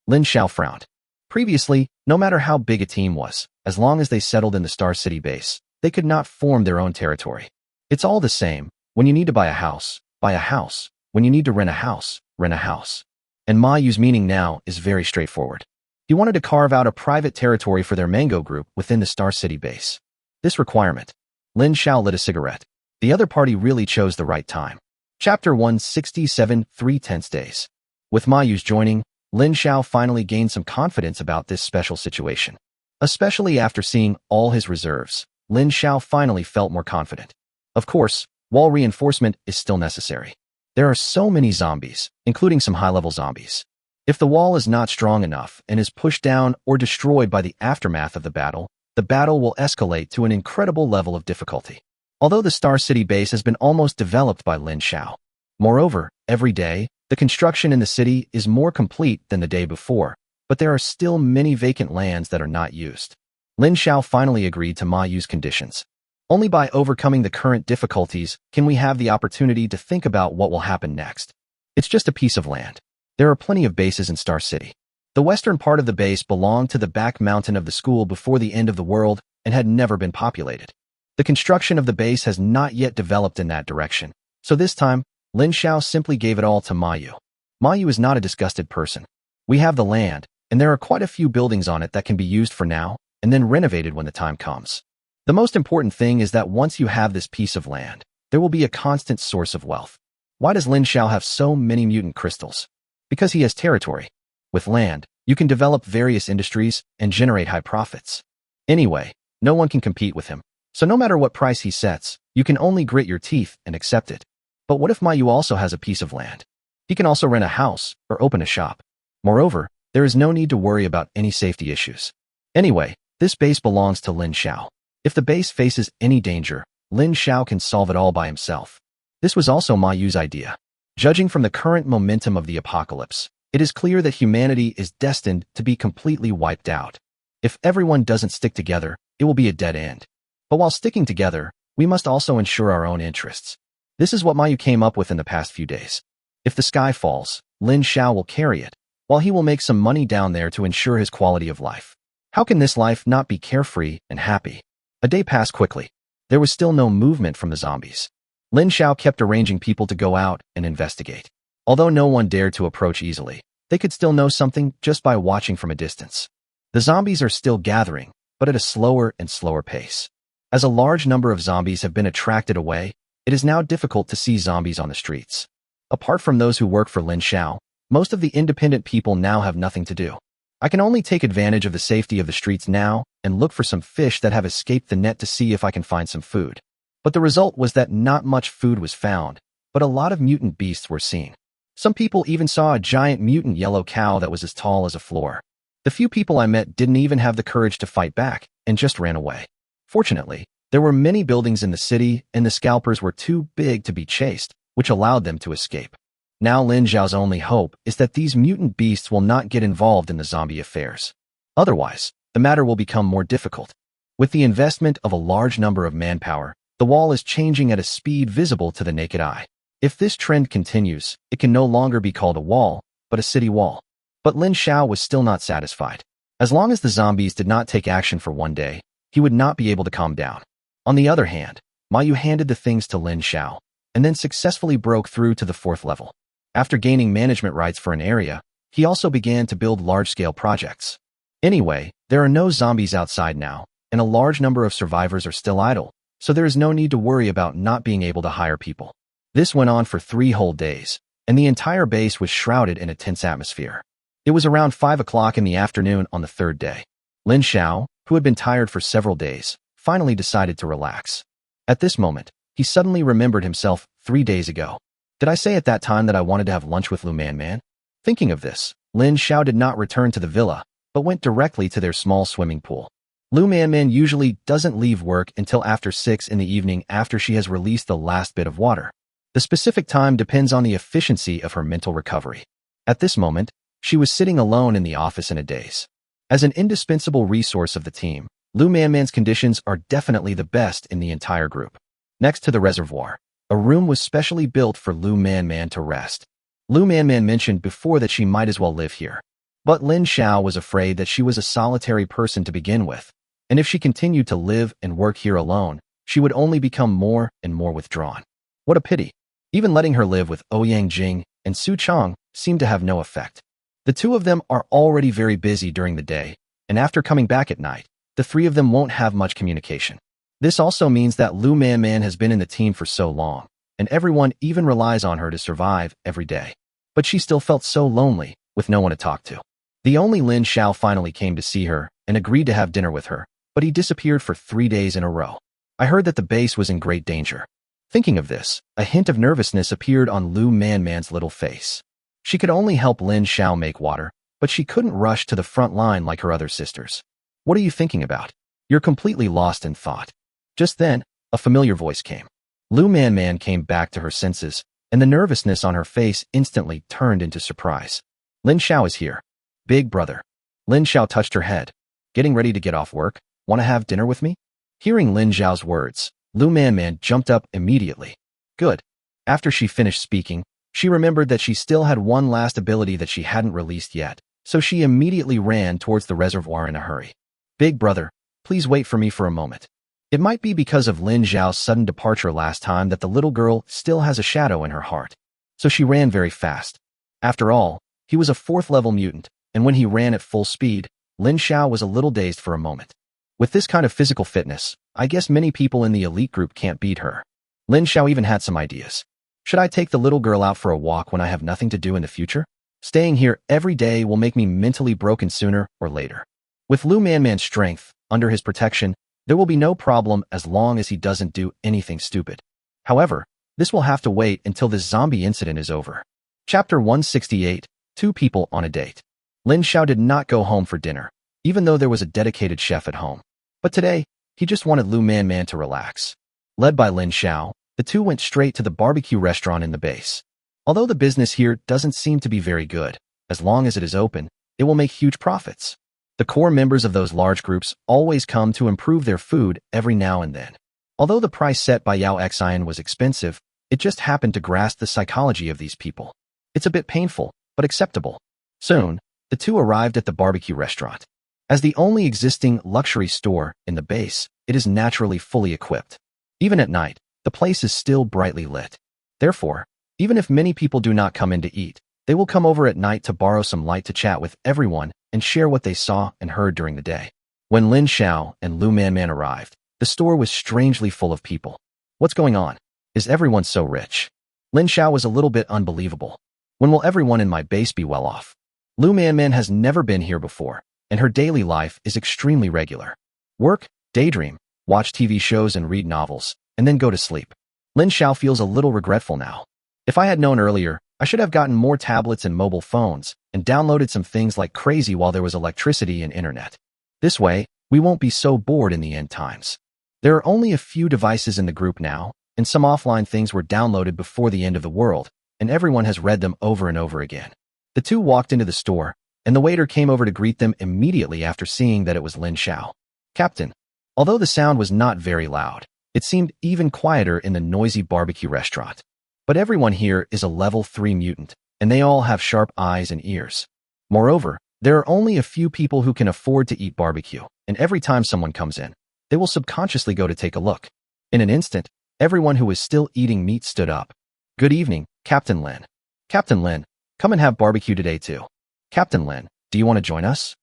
Lin Xiao frowned. Previously, no matter how big a team was, as long as they settled in the Star City base, they could not form their own territory. It's all the same. When you need to buy a house, buy a house. When you need to rent a house, rent a house. And Ma Yu's meaning now is very straightforward. He wanted to carve out a private territory for their Mango group within the Star City base. This requirement. Lin Xiao lit a cigarette. The other party really chose the right time. Chapter 167, 3/10 days. With Ma Yu's joining, Lin Xiao finally gained some confidence about this special situation. Especially after seeing all his reserves, Lin Xiao finally felt more confident. Of course, wall reinforcement is still necessary. There are so many zombies, including some high-level zombies. If the wall is not strong enough and is pushed down or destroyed by the aftermath of the battle will escalate to an incredible level of difficulty. Although the Star City base has been almost developed by Lin Xiao. Moreover, every day, the construction in the city is more complete than the day before, but there are still many vacant lands that are not used. Lin Xiao finally agreed to Ma Yu's conditions. Only by overcoming the current difficulties can we have the opportunity to think about what will happen next. It's just a piece of land. There are plenty of bases in Star City. The western part of the base belonged to the back mountain of the school before the end of the world and had never been populated. The construction of the base has not yet developed in that direction, so this time, Lin Xiao simply gave it all to Ma Yu. Ma Yu is not a disgusted person. We have the land, and there are quite a few buildings on it that can be used for now, and then renovated when the time comes. The most important thing is that once you have this piece of land, there will be a constant source of wealth. Why does Lin Xiao have so many mutant crystals? Because he has territory. With land, you can develop various industries and generate high profits. Anyway, no one can compete with him. So no matter what price he sets, you can only grit your teeth and accept it. But what if Ma Yu also has a piece of land? He can also rent a house or open a shop. Moreover, there is no need to worry about any safety issues. Anyway, this base belongs to Lin Xiao. If the base faces any danger, Lin Xiao can solve it all by himself. This was also Ma Yu's idea. Judging from the current momentum of the apocalypse, it is clear that humanity is destined to be completely wiped out. If everyone doesn't stick together, it will be a dead end. But while sticking together, we must also ensure our own interests. This is what Ma Yu came up with in the past few days. If the sky falls, Lin Xiao will carry it, while he will make some money down there to ensure his quality of life. How can this life not be carefree and happy? A day passed quickly. There was still no movement from the zombies. Lin Xiao kept arranging people to go out and investigate. Although no one dared to approach easily, they could still know something just by watching from a distance. The zombies are still gathering, but at a slower and slower pace. As a large number of zombies have been attracted away, it is now difficult to see zombies on the streets. Apart from those who work for Lin Xiao, most of the independent people now have nothing to do. I can only take advantage of the safety of the streets now and look for some fish that have escaped the net to see if I can find some food. But the result was that not much food was found, but a lot of mutant beasts were seen. Some people even saw a giant mutant yellow cow that was as tall as a floor. The few people I met didn't even have the courage to fight back and just ran away. Fortunately, there were many buildings in the city and the scalpers were too big to be chased, which allowed them to escape. Now Lin Xiao's only hope is that these mutant beasts will not get involved in the zombie affairs. Otherwise, the matter will become more difficult. With the investment of a large number of manpower, the wall is changing at a speed visible to the naked eye. If this trend continues, it can no longer be called a wall, but a city wall. But Lin Xiao was still not satisfied. As long as the zombies did not take action for one day, he would not be able to calm down. On the other hand, Ma Yu handed the things to Lin Xiao, and then successfully broke through to the 4th level. After gaining management rights for an area, he also began to build large-scale projects. Anyway, there are no zombies outside now, and a large number of survivors are still idle, so there is no need to worry about not being able to hire people. This went on for 3 whole days, and the entire base was shrouded in a tense atmosphere. It was around 5 o'clock in the afternoon on the 3rd day. Lin Xiao, who had been tired for several days, finally decided to relax. At this moment, he suddenly remembered himself 3 days ago. Did I say at that time that I wanted to have lunch with Lu Man? Thinking of this, Lin Xiao did not return to the villa, but went directly to their small swimming pool. Lu Man usually doesn't leave work until after 6 in the evening after she has released the last bit of water. The specific time depends on the efficiency of her mental recovery. At this moment, she was sitting alone in the office in a daze. As an indispensable resource of the team, Lu Man's conditions are definitely the best in the entire group. Next to the reservoir, a room was specially built for Lu Man to rest. Lu Man mentioned before that she might as well live here. But Lin Xiao was afraid that she was a solitary person to begin with, and if she continued to live and work here alone, she would only become more and more withdrawn. What a pity. Even letting her live with Ouyang Jing and Su Chang seemed to have no effect. The two of them are already very busy during the day, and after coming back at night, the 3 of them won't have much communication. This also means that Lu Man has been in the team for so long, and everyone even relies on her to survive every day. But she still felt so lonely, with no one to talk to. The only Lin Xiao finally came to see her and agreed to have dinner with her, but he disappeared for 3 days in a row. I heard that the base was in great danger. Thinking of this, a hint of nervousness appeared on Lu Man's little face. She could only help Lin Xiao make water, but she couldn't rush to the front line like her other sisters. What are you thinking about? You're completely lost in thought. Just then, a familiar voice came. Lu Man came back to her senses, and the nervousness on her face instantly turned into surprise. Lin Xiao is here. Big brother. Lin Xiao touched her head. Getting ready to get off work? Want to have dinner with me? Hearing Lin Xiao's words, Lu Man jumped up immediately. Good. After she finished speaking, she remembered that she still had one last ability that she hadn't released yet, so she immediately ran towards the reservoir in a hurry. Big brother, please wait for me for a moment. It might be because of Lin Xiao's sudden departure last time that the little girl still has a shadow in her heart. So she ran very fast. After all, he was a 4th-level mutant, and when he ran at full speed, Lin Xiao was a little dazed for a moment. With this kind of physical fitness, I guess many people in the elite group can't beat her. Lin Xiao even had some ideas. Should I take the little girl out for a walk when I have nothing to do in the future? Staying here every day will make me mentally broken sooner or later. With Lu Man's strength, under his protection, there will be no problem as long as he doesn't do anything stupid. However, this will have to wait until this zombie incident is over. Chapter 168, 2 People on a Date. Lin Xiao did not go home for dinner, even though there was a dedicated chef at home. But today, he just wanted Lu Man to relax. Led by Lin Xiao, the two went straight to the barbecue restaurant in the base. Although the business here doesn't seem to be very good, as long as it is open, it will make huge profits. The core members of those large groups always come to improve their food every now and then. Although the price set by Yao Xian was expensive, it just happened to grasp the psychology of these people. It's a bit painful, but acceptable. Soon, the two arrived at the barbecue restaurant. As the only existing luxury store in the base, it is naturally fully equipped. Even at night, the place is still brightly lit. Therefore, even if many people do not come in to eat, they will come over at night to borrow some light to chat with everyone and share what they saw and heard during the day. When Lin Xiao and Lu Man arrived, the store was strangely full of people. What's going on? Is everyone so rich? Lin Xiao was a little bit unbelievable. When will everyone in my base be well off? Lu Man has never been here before, and her daily life is extremely regular. Work, daydream, watch TV shows and read novels, and then go to sleep. Lin Xiao feels a little regretful now. If I had known earlier, I should have gotten more tablets and mobile phones and downloaded some things like crazy while there was electricity and internet. This way, we won't be so bored in the end times. There are only a few devices in the group now, and some offline things were downloaded before the end of the world, and everyone has read them over and over again. The two walked into the store, and the waiter came over to greet them immediately after seeing that it was Lin Xiao. Captain. Although the sound was not very loud, it seemed even quieter in the noisy barbecue restaurant. But everyone here is a level 3 mutant, and they all have sharp eyes and ears. Moreover, there are only a few people who can afford to eat barbecue, and every time someone comes in, they will subconsciously go to take a look. In an instant, everyone who was still eating meat stood up. Good evening, Captain Lin. Captain Lin, come and have barbecue today too. Captain Lin, do you want to join us?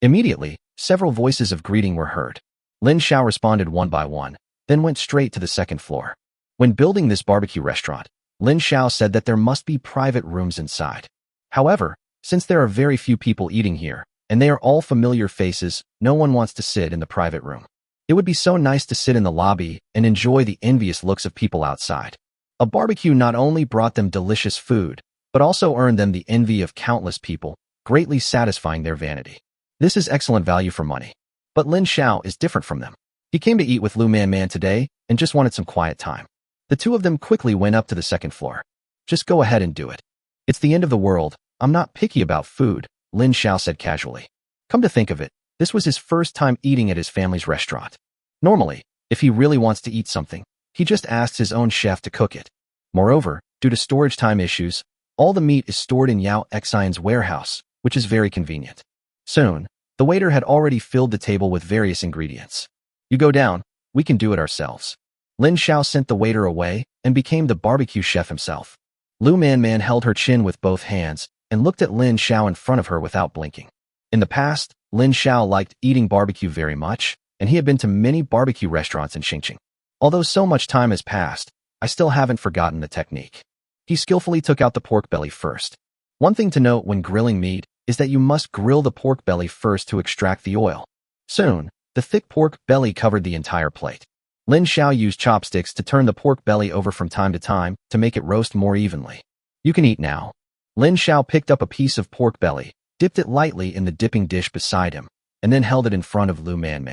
Immediately, several voices of greeting were heard. Lin Xiao responded one by one, then went straight to the second floor. When building this barbecue restaurant, Lin Xiao said that there must be private rooms inside. However, since there are very few people eating here, and they are all familiar faces, no one wants to sit in the private room. It would be so nice to sit in the lobby and enjoy the envious looks of people outside. A barbecue not only brought them delicious food, but also earned them the envy of countless people, greatly satisfying their vanity. This is excellent value for money. But Lin Xiao is different from them. He came to eat with Lu Man today and just wanted some quiet time. The two of them quickly went up to the second floor. Just go ahead and do it. It's the end of the world. I'm not picky about food, Lin Xiao said casually. Come to think of it, this was his first time eating at his family's restaurant. Normally, if he really wants to eat something, he just asks his own chef to cook it. Moreover, due to storage time issues, all the meat is stored in Yao Xian's warehouse, which is very convenient. Soon, the waiter had already filled the table with various ingredients. You go down, we can do it ourselves. Lin Xiao sent the waiter away and became the barbecue chef himself. Lu Man held her chin with both hands and looked at Lin Xiao in front of her without blinking. In the past, Lin Xiao liked eating barbecue very much, and he had been to many barbecue restaurants in Xingqing. Although so much time has passed, I still haven't forgotten the technique. He skillfully took out the pork belly first. One thing to note when grilling meat is that you must grill the pork belly first to extract the oil. Soon, the thick pork belly covered the entire plate. Lin Xiao used chopsticks to turn the pork belly over from time to time to make it roast more evenly. You can eat now. Lin Xiao picked up a piece of pork belly, dipped it lightly in the dipping dish beside him, and then held it in front of Lu Man.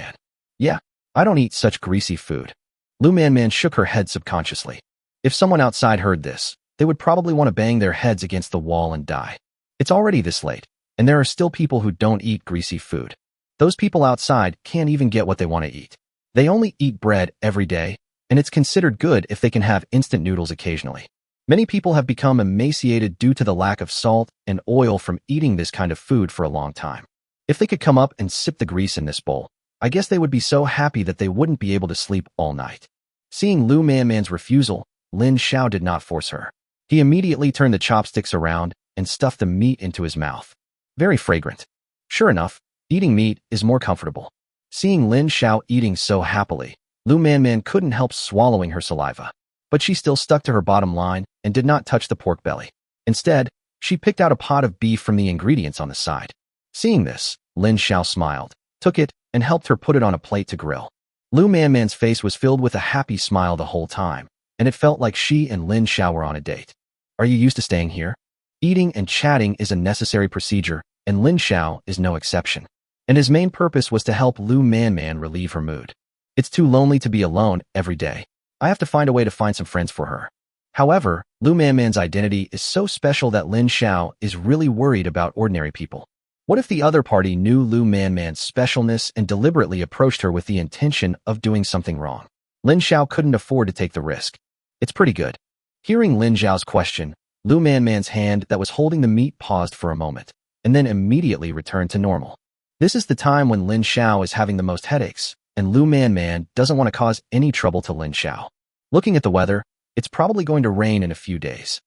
Yeah, I don't eat such greasy food. Lu Man shook her head subconsciously. If someone outside heard this, they would probably want to bang their heads against the wall and die. It's already this late, and there are still people who don't eat greasy food. Those people outside can't even get what they want to eat. They only eat bread every day, and it's considered good if they can have instant noodles occasionally. Many people have become emaciated due to the lack of salt and oil from eating this kind of food for a long time. If they could come up and sip the grease in this bowl, I guess they would be so happy that they wouldn't be able to sleep all night. Seeing Lu Man's refusal, Lin Xiao did not force her. He immediately turned the chopsticks around and stuffed the meat into his mouth. Very fragrant. Sure enough, eating meat is more comfortable. Seeing Lin Xiao eating so happily, Lu Man couldn't help swallowing her saliva. But she still stuck to her bottom line and did not touch the pork belly. Instead, she picked out a pot of beef from the ingredients on the side. Seeing this, Lin Xiao smiled, took it, and helped her put it on a plate to grill. Lu Man's face was filled with a happy smile the whole time, and it felt like she and Lin Xiao were on a date. Are you used to staying here? Eating and chatting is a necessary procedure, and Lin Xiao is no exception. And his main purpose was to help Lu Man relieve her mood. It's too lonely to be alone every day. I have to find a way to find some friends for her. However, Lu Man's identity is so special that Lin Xiao is really worried about ordinary people. What if the other party knew Lu Man's specialness and deliberately approached her with the intention of doing something wrong? Lin Xiao couldn't afford to take the risk. It's pretty good. Hearing Lin Xiao's question, Lu Man's hand that was holding the meat paused for a moment, and then immediately returned to normal. This is the time when Lin Xiao is having the most headaches, and Lu Man doesn't want to cause any trouble to Lin Xiao. Looking at the weather, it's probably going to rain in a few days.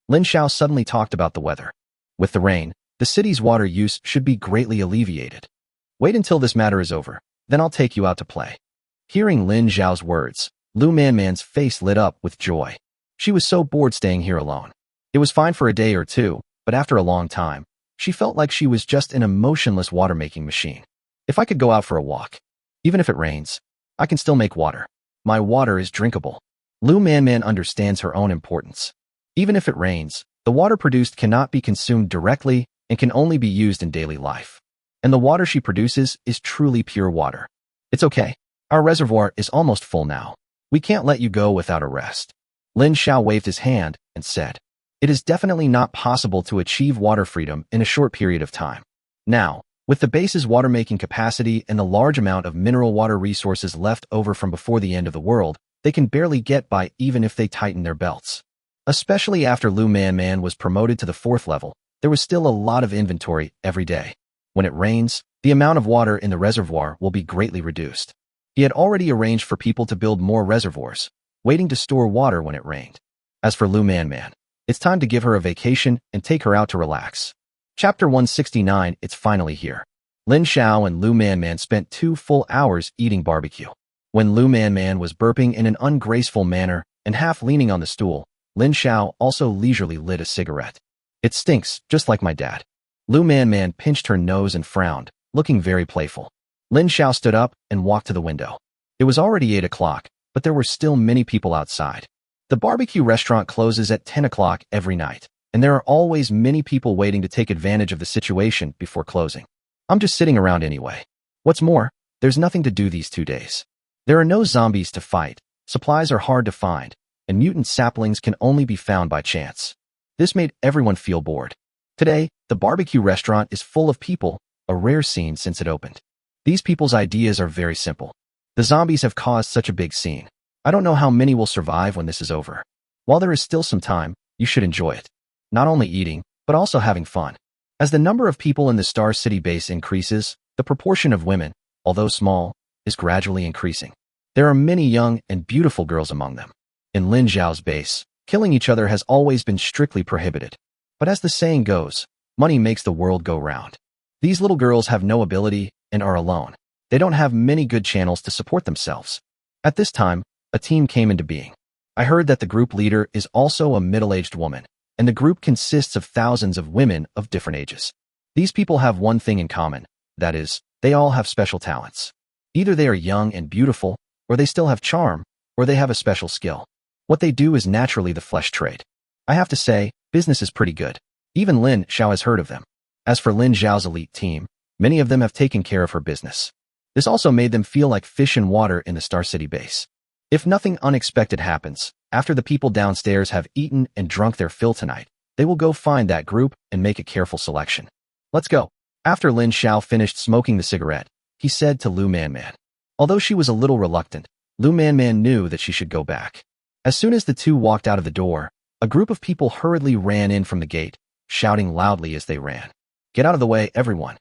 Lin Xiao suddenly talked about the weather. With the rain, the city's water use should be greatly alleviated. Wait until this matter is over, then I'll take you out to play. Hearing Lin Xiao's words, Lu Man's face lit up with joy. She was so bored staying here alone. It was fine for a day or two, but after a long time, she felt like she was just an emotionless water-making machine. If I could go out for a walk, even if it rains, I can still make water. My water is drinkable. Lu Man understands her own importance. Even if it rains, the water produced cannot be consumed directly and can only be used in daily life. And the water she produces is truly pure water. It's okay. Our reservoir is almost full now. We can't let you go without a rest. Lin Xiao waved his hand and said, "It is definitely not possible to achieve water freedom in a short period of time. Now, with the base's water-making capacity and the large amount of mineral water resources left over from before the end of the world, they can barely get by even if they tighten their belts." Especially after Lu Man was promoted to the 4th level, there was still a lot of inventory every day. When it rains, the amount of water in the reservoir will be greatly reduced. He had already arranged for people to build more reservoirs, waiting to store water when it rained. As for Lu Man, it's time to give her a vacation and take her out to relax. Chapter 169, it's finally here. Lin Xiao and Lu Man spent 2 full hours eating barbecue. When Lu Man was burping in an ungraceful manner and half leaning on the stool, Lin Xiao also leisurely lit a cigarette. "It stinks, just like my dad." Lu Man pinched her nose and frowned, looking very playful. Lin Xiao stood up and walked to the window. It was already 8 o'clock, but there were still many people outside. The barbecue restaurant closes at 10 o'clock every night, and there are always many people waiting to take advantage of the situation before closing. I'm just sitting around anyway. What's more, there's nothing to do these 2 days. There are no zombies to fight, supplies are hard to find, and mutant saplings can only be found by chance. This made everyone feel bored. Today, the barbecue restaurant is full of people, a rare scene since it opened. These people's ideas are very simple. The zombies have caused such a big scene. I don't know how many will survive when this is over. While there is still some time, you should enjoy it. Not only eating, but also having fun. As the number of people in the Star City base increases, the proportion of women, although small, is gradually increasing. There are many young and beautiful girls among them. In Lin Xiao's base, killing each other has always been strictly prohibited. But as the saying goes, money makes the world go round. These little girls have no ability and are alone. They don't have many good channels to support themselves. At this time, a team came into being. I heard that the group leader is also a middle-aged woman, and the group consists of thousands of women of different ages. These people have one thing in common, that is, they all have special talents. Either they are young and beautiful, or they still have charm, or they have a special skill. What they do is naturally the flesh trade. I have to say, business is pretty good. Even Lin Xiao has heard of them. As for Lin Xiao's elite team, many of them have taken care of her business. This also made them feel like fish in water in the Star City base. If nothing unexpected happens, after the people downstairs have eaten and drunk their fill tonight, they will go find that group and make a careful selection. Let's go. After Lin Xiao finished smoking the cigarette, he said to Lu Man. Although she was a little reluctant, Lu Man knew that she should go back. As soon as the two walked out of the door, a group of people hurriedly ran in from the gate, shouting loudly as they ran. "Get out of the way, everyone."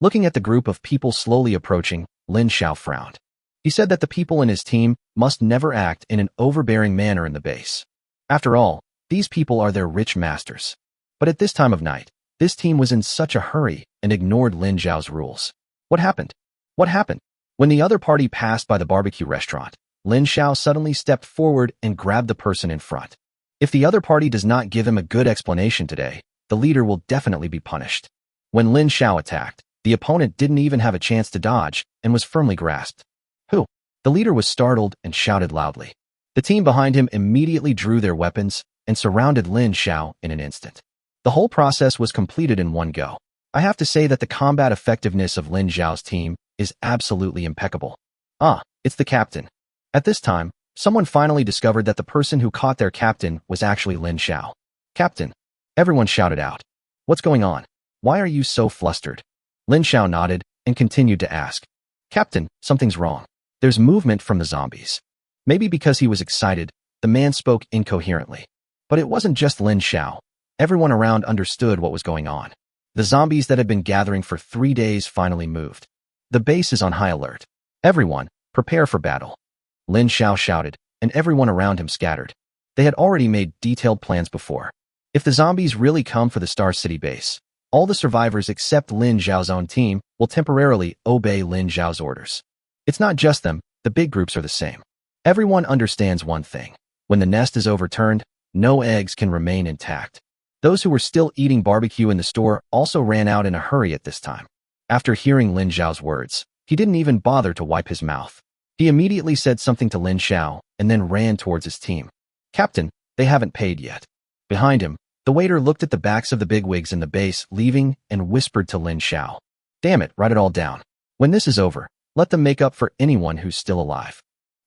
Looking at the group of people slowly approaching, Lin Xiao frowned. He said that the people in his team must never act in an overbearing manner in the base. After all, these people are their rich masters. But at this time of night, this team was in such a hurry and ignored Lin Xiao's rules. What happened? What happened? When the other party passed by the barbecue restaurant, Lin Xiao suddenly stepped forward and grabbed the person in front. If the other party does not give him a good explanation today, the leader will definitely be punished. When Lin Xiao attacked, the opponent didn't even have a chance to dodge and was firmly grasped. "Who?" The leader was startled and shouted loudly. The team behind him immediately drew their weapons and surrounded Lin Xiao in an instant. The whole process was completed in one go. I have to say that the combat effectiveness of Lin Xiao's team is absolutely impeccable. Ah, it's the captain. At this time, someone finally discovered that the person who caught their captain was actually Lin Xiao. "Captain!" Everyone shouted out. "What's going on? Why are you so flustered?" Lin Xiao nodded and continued to ask. "Captain, something's wrong. There's movement from the zombies." Maybe because he was excited, the man spoke incoherently. But it wasn't just Lin Xiao. Everyone around understood what was going on. The zombies that had been gathering for 3 days finally moved. The base is on high alert. Everyone, Prepare for battle. Lin Xiao shouted, and everyone around him scattered. They had already made detailed plans before. If the zombies really come for the Star City base, all the survivors except Lin Xiao's own team will temporarily obey Lin Xiao's orders. It's not just them, the big groups are the same. Everyone understands one thing. When the nest is overturned, no eggs can remain intact. Those who were still eating barbecue in the store also ran out in a hurry at this time. After hearing Lin Xiao's words, he didn't even bother to wipe his mouth. He immediately said something to Lin Xiao and then ran towards his team. Captain, they haven't paid yet. Behind him, the waiter looked at the backs of the bigwigs in the base leaving and whispered to Lin Xiao. Damn it, write it all down. When this is over, let them make up for anyone who's still alive.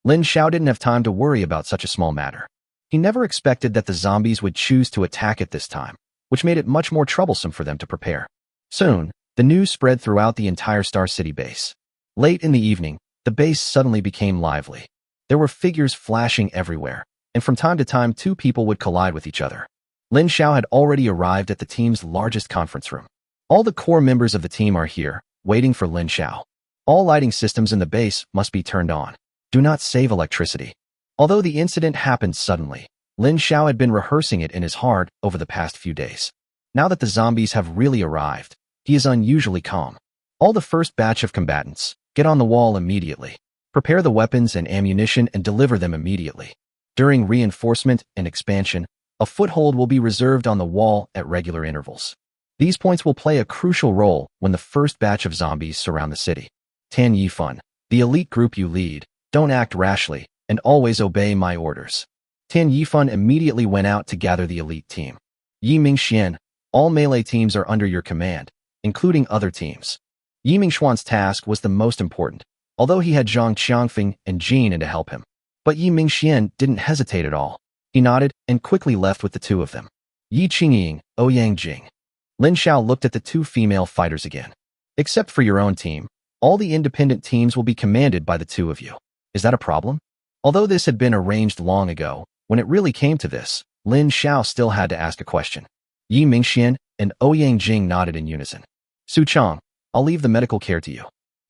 Lin Xiao didn't have time to worry about such a small matter. He never expected that the zombies would choose to attack at this time, which made it much more troublesome for them to prepare. Soon, the news spread throughout the entire Star City base. Late in the evening, the base suddenly became lively. There were figures flashing everywhere, and from time to time 2 people would collide with each other. Lin Xiao had already arrived at the team's largest conference room. All the core members of the team are here, waiting for Lin Xiao. All lighting systems in the base must be turned on. Do not save electricity. Although the incident happened suddenly, Lin Xiao had been rehearsing it in his heart over the past few days. Now that the zombies have really arrived, he is unusually calm. All the first batch of combatants, get on the wall immediately. Prepare the weapons and ammunition and deliver them immediately. During reinforcement and expansion, a foothold will be reserved on the wall at regular intervals. These points will play a crucial role when the first batch of zombies surround the city. Tan Yifan, the elite group you lead, don't act rashly, and always obey my orders. Tan Yifan immediately went out to gather the elite team. Yi Mingxian, all melee teams are under your command, including other teams. Yi Mingxuan's task was the most important, although he had Zhang Qiangfeng and Jin in to help him. But Yi Mingxian didn't hesitate at all. He nodded and quickly left with the 2 of them. Yi Qingying, Ouyang Jing. Lin Xiao looked at the 2 female fighters again. Except for your own team, all the independent teams will be commanded by the 2 of you. Is that a problem? Although this had been arranged long ago, when it really came to this, Lin Xiao still had to ask a question. Yi Mingxian and Ouyang Jing nodded in unison. Su Chang, I'll leave the medical care to you.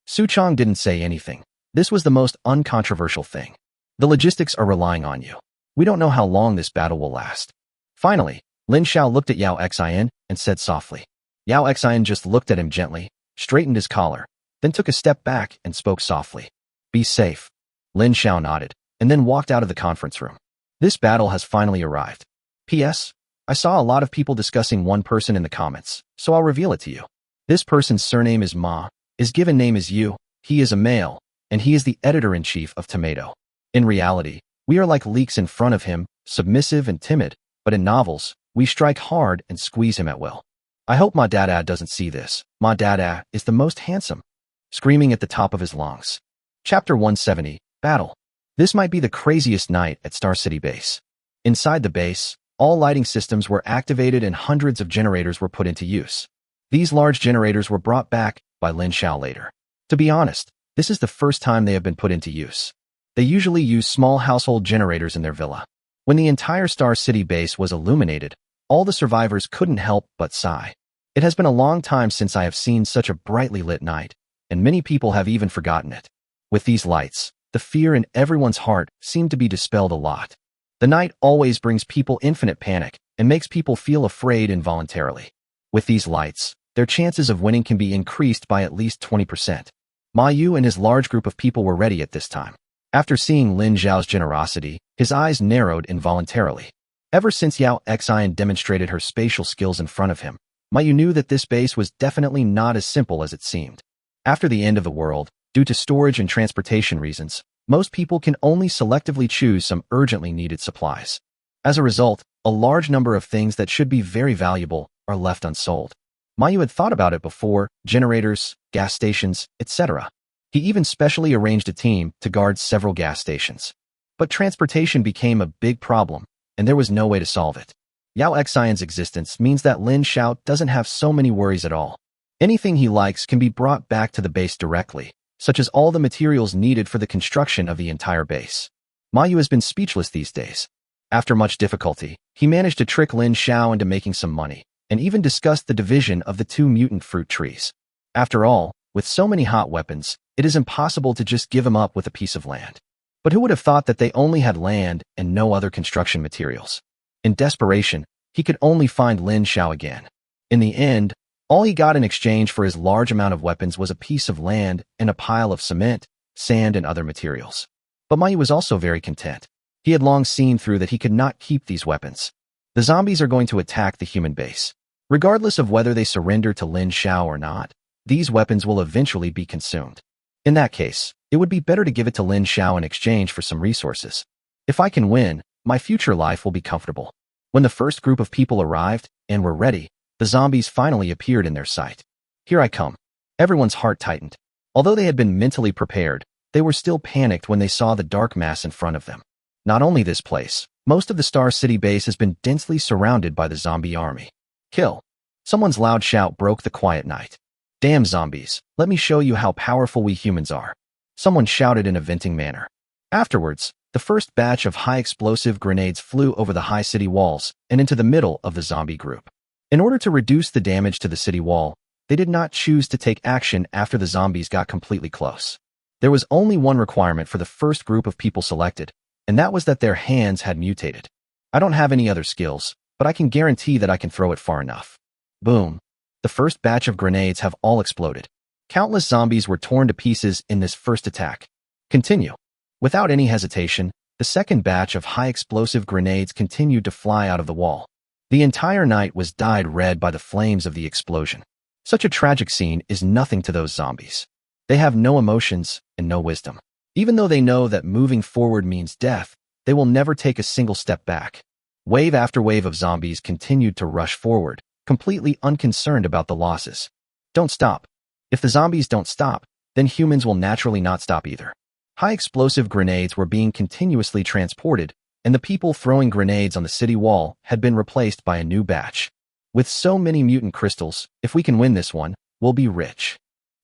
Su Chang didn't say anything. This was the most uncontroversial thing. The logistics are relying on you. We don't know how long this battle will last. Finally, Lin Xiao looked at Yao Xian and said softly. Yao Xian just looked at him gently, straightened his collar, then took a step back and spoke softly. Be safe. Lin Xiao nodded, and then walked out of the conference room. This battle has finally arrived. P.S. I saw a lot of people discussing one person in the comments, so I'll reveal it to you. This person's surname is Ma, his given name is Yu, he is a male, and he is the editor-in-chief of Tomato. In reality, we are like leeks in front of him, submissive and timid, but in novels, we strike hard and squeeze him at will. I hope Ma Dada doesn't see this. Ma Dada is the most handsome. Screaming at the top of his lungs. Chapter 170, Battle. This might be the craziest night at Star City Base. Inside the base, all lighting systems were activated and hundreds of generators were put into use. These large generators were brought back by Lin Xiao later. To be honest, this is the first time they have been put into use. They usually use small household generators in their villa. When the entire Star City base was illuminated, all the survivors couldn't help but sigh. It has been a long time since I have seen such a brightly lit night, and many people have even forgotten it. With these lights, the fear in everyone's heart seemed to be dispelled a lot. The night always brings people infinite panic and makes people feel afraid involuntarily. With these lights, their chances of winning can be increased by at least 20%. Ma Yu and his large group of people were ready at this time. After seeing Lin Xiao's generosity, his eyes narrowed involuntarily. Ever since Yao Xian demonstrated her spatial skills in front of him, Ma Yu knew that this base was definitely not as simple as it seemed. After the end of the world, due to storage and transportation reasons, most people can only selectively choose some urgently needed supplies. As a result, a large number of things that should be very valuable are left unsold. Ma Yu had thought about it before: generators, gas stations, etc. He even specially arranged a team to guard several gas stations. But transportation became a big problem, and there was no way to solve it. Yao Xian's existence means that Lin Xiao doesn't have so many worries at all. Anything he likes can be brought back to the base directly, such as all the materials needed for the construction of the entire base. Ma Yu has been speechless these days. After much difficulty, he managed to trick Lin Xiao into making some money, and even discussed the division of the 2 mutant fruit trees. After all, with so many hot weapons, It is impossible to just give him up with a piece of land. But who would have thought that they only had land and no other construction materials? In desperation, he could only find Lin Xiao again. In the end, all he got in exchange for his large amount of weapons was a piece of land and a pile of cement, sand, and other materials. But Mai was also very content. He had long seen through that he could not keep these weapons. The zombies are going to attack the human base. Regardless of whether they surrender to Lin Xiao or not, these weapons will eventually be consumed. In that case, it would be better to give it to Lin Xiao in exchange for some resources. If I can win, my future life will be comfortable. When the first group of people arrived and were ready, the zombies finally appeared in their sight. Here I come. Everyone's heart tightened. Although they had been mentally prepared, they were still panicked when they saw the dark mass in front of them. Not only this place, most of the Star City base has been densely surrounded by the zombie army. Kill. Someone's loud shout broke the quiet night. Damn zombies, let me show you how powerful we humans are. Someone shouted in a venting manner. Afterwards, the first batch of high-explosive grenades flew over the high city walls and into the middle of the zombie group. In order to reduce the damage to the city wall, they did not choose to take action after the zombies got completely close. There was only one requirement for the first group of people selected, and that was that their hands had mutated. I don't have any other skills, but I can guarantee that I can throw it far enough. Boom. The first batch of grenades have all exploded. Countless zombies were torn to pieces in this first attack. Continue. Without any hesitation, the second batch of high-explosive grenades continued to fly out of the wall. The entire night was dyed red by the flames of the explosion. Such a tragic scene is nothing to those zombies. They have no emotions and no wisdom. Even though they know that moving forward means death, they will never take a single step back. Wave after wave of zombies continued to rush forward, completely unconcerned about the losses. Don't stop. If the zombies don't stop, then humans will naturally not stop either. High-explosive grenades were being continuously transported, and the people throwing grenades on the city wall had been replaced by a new batch. With so many mutant crystals, if we can win this one, we'll be rich.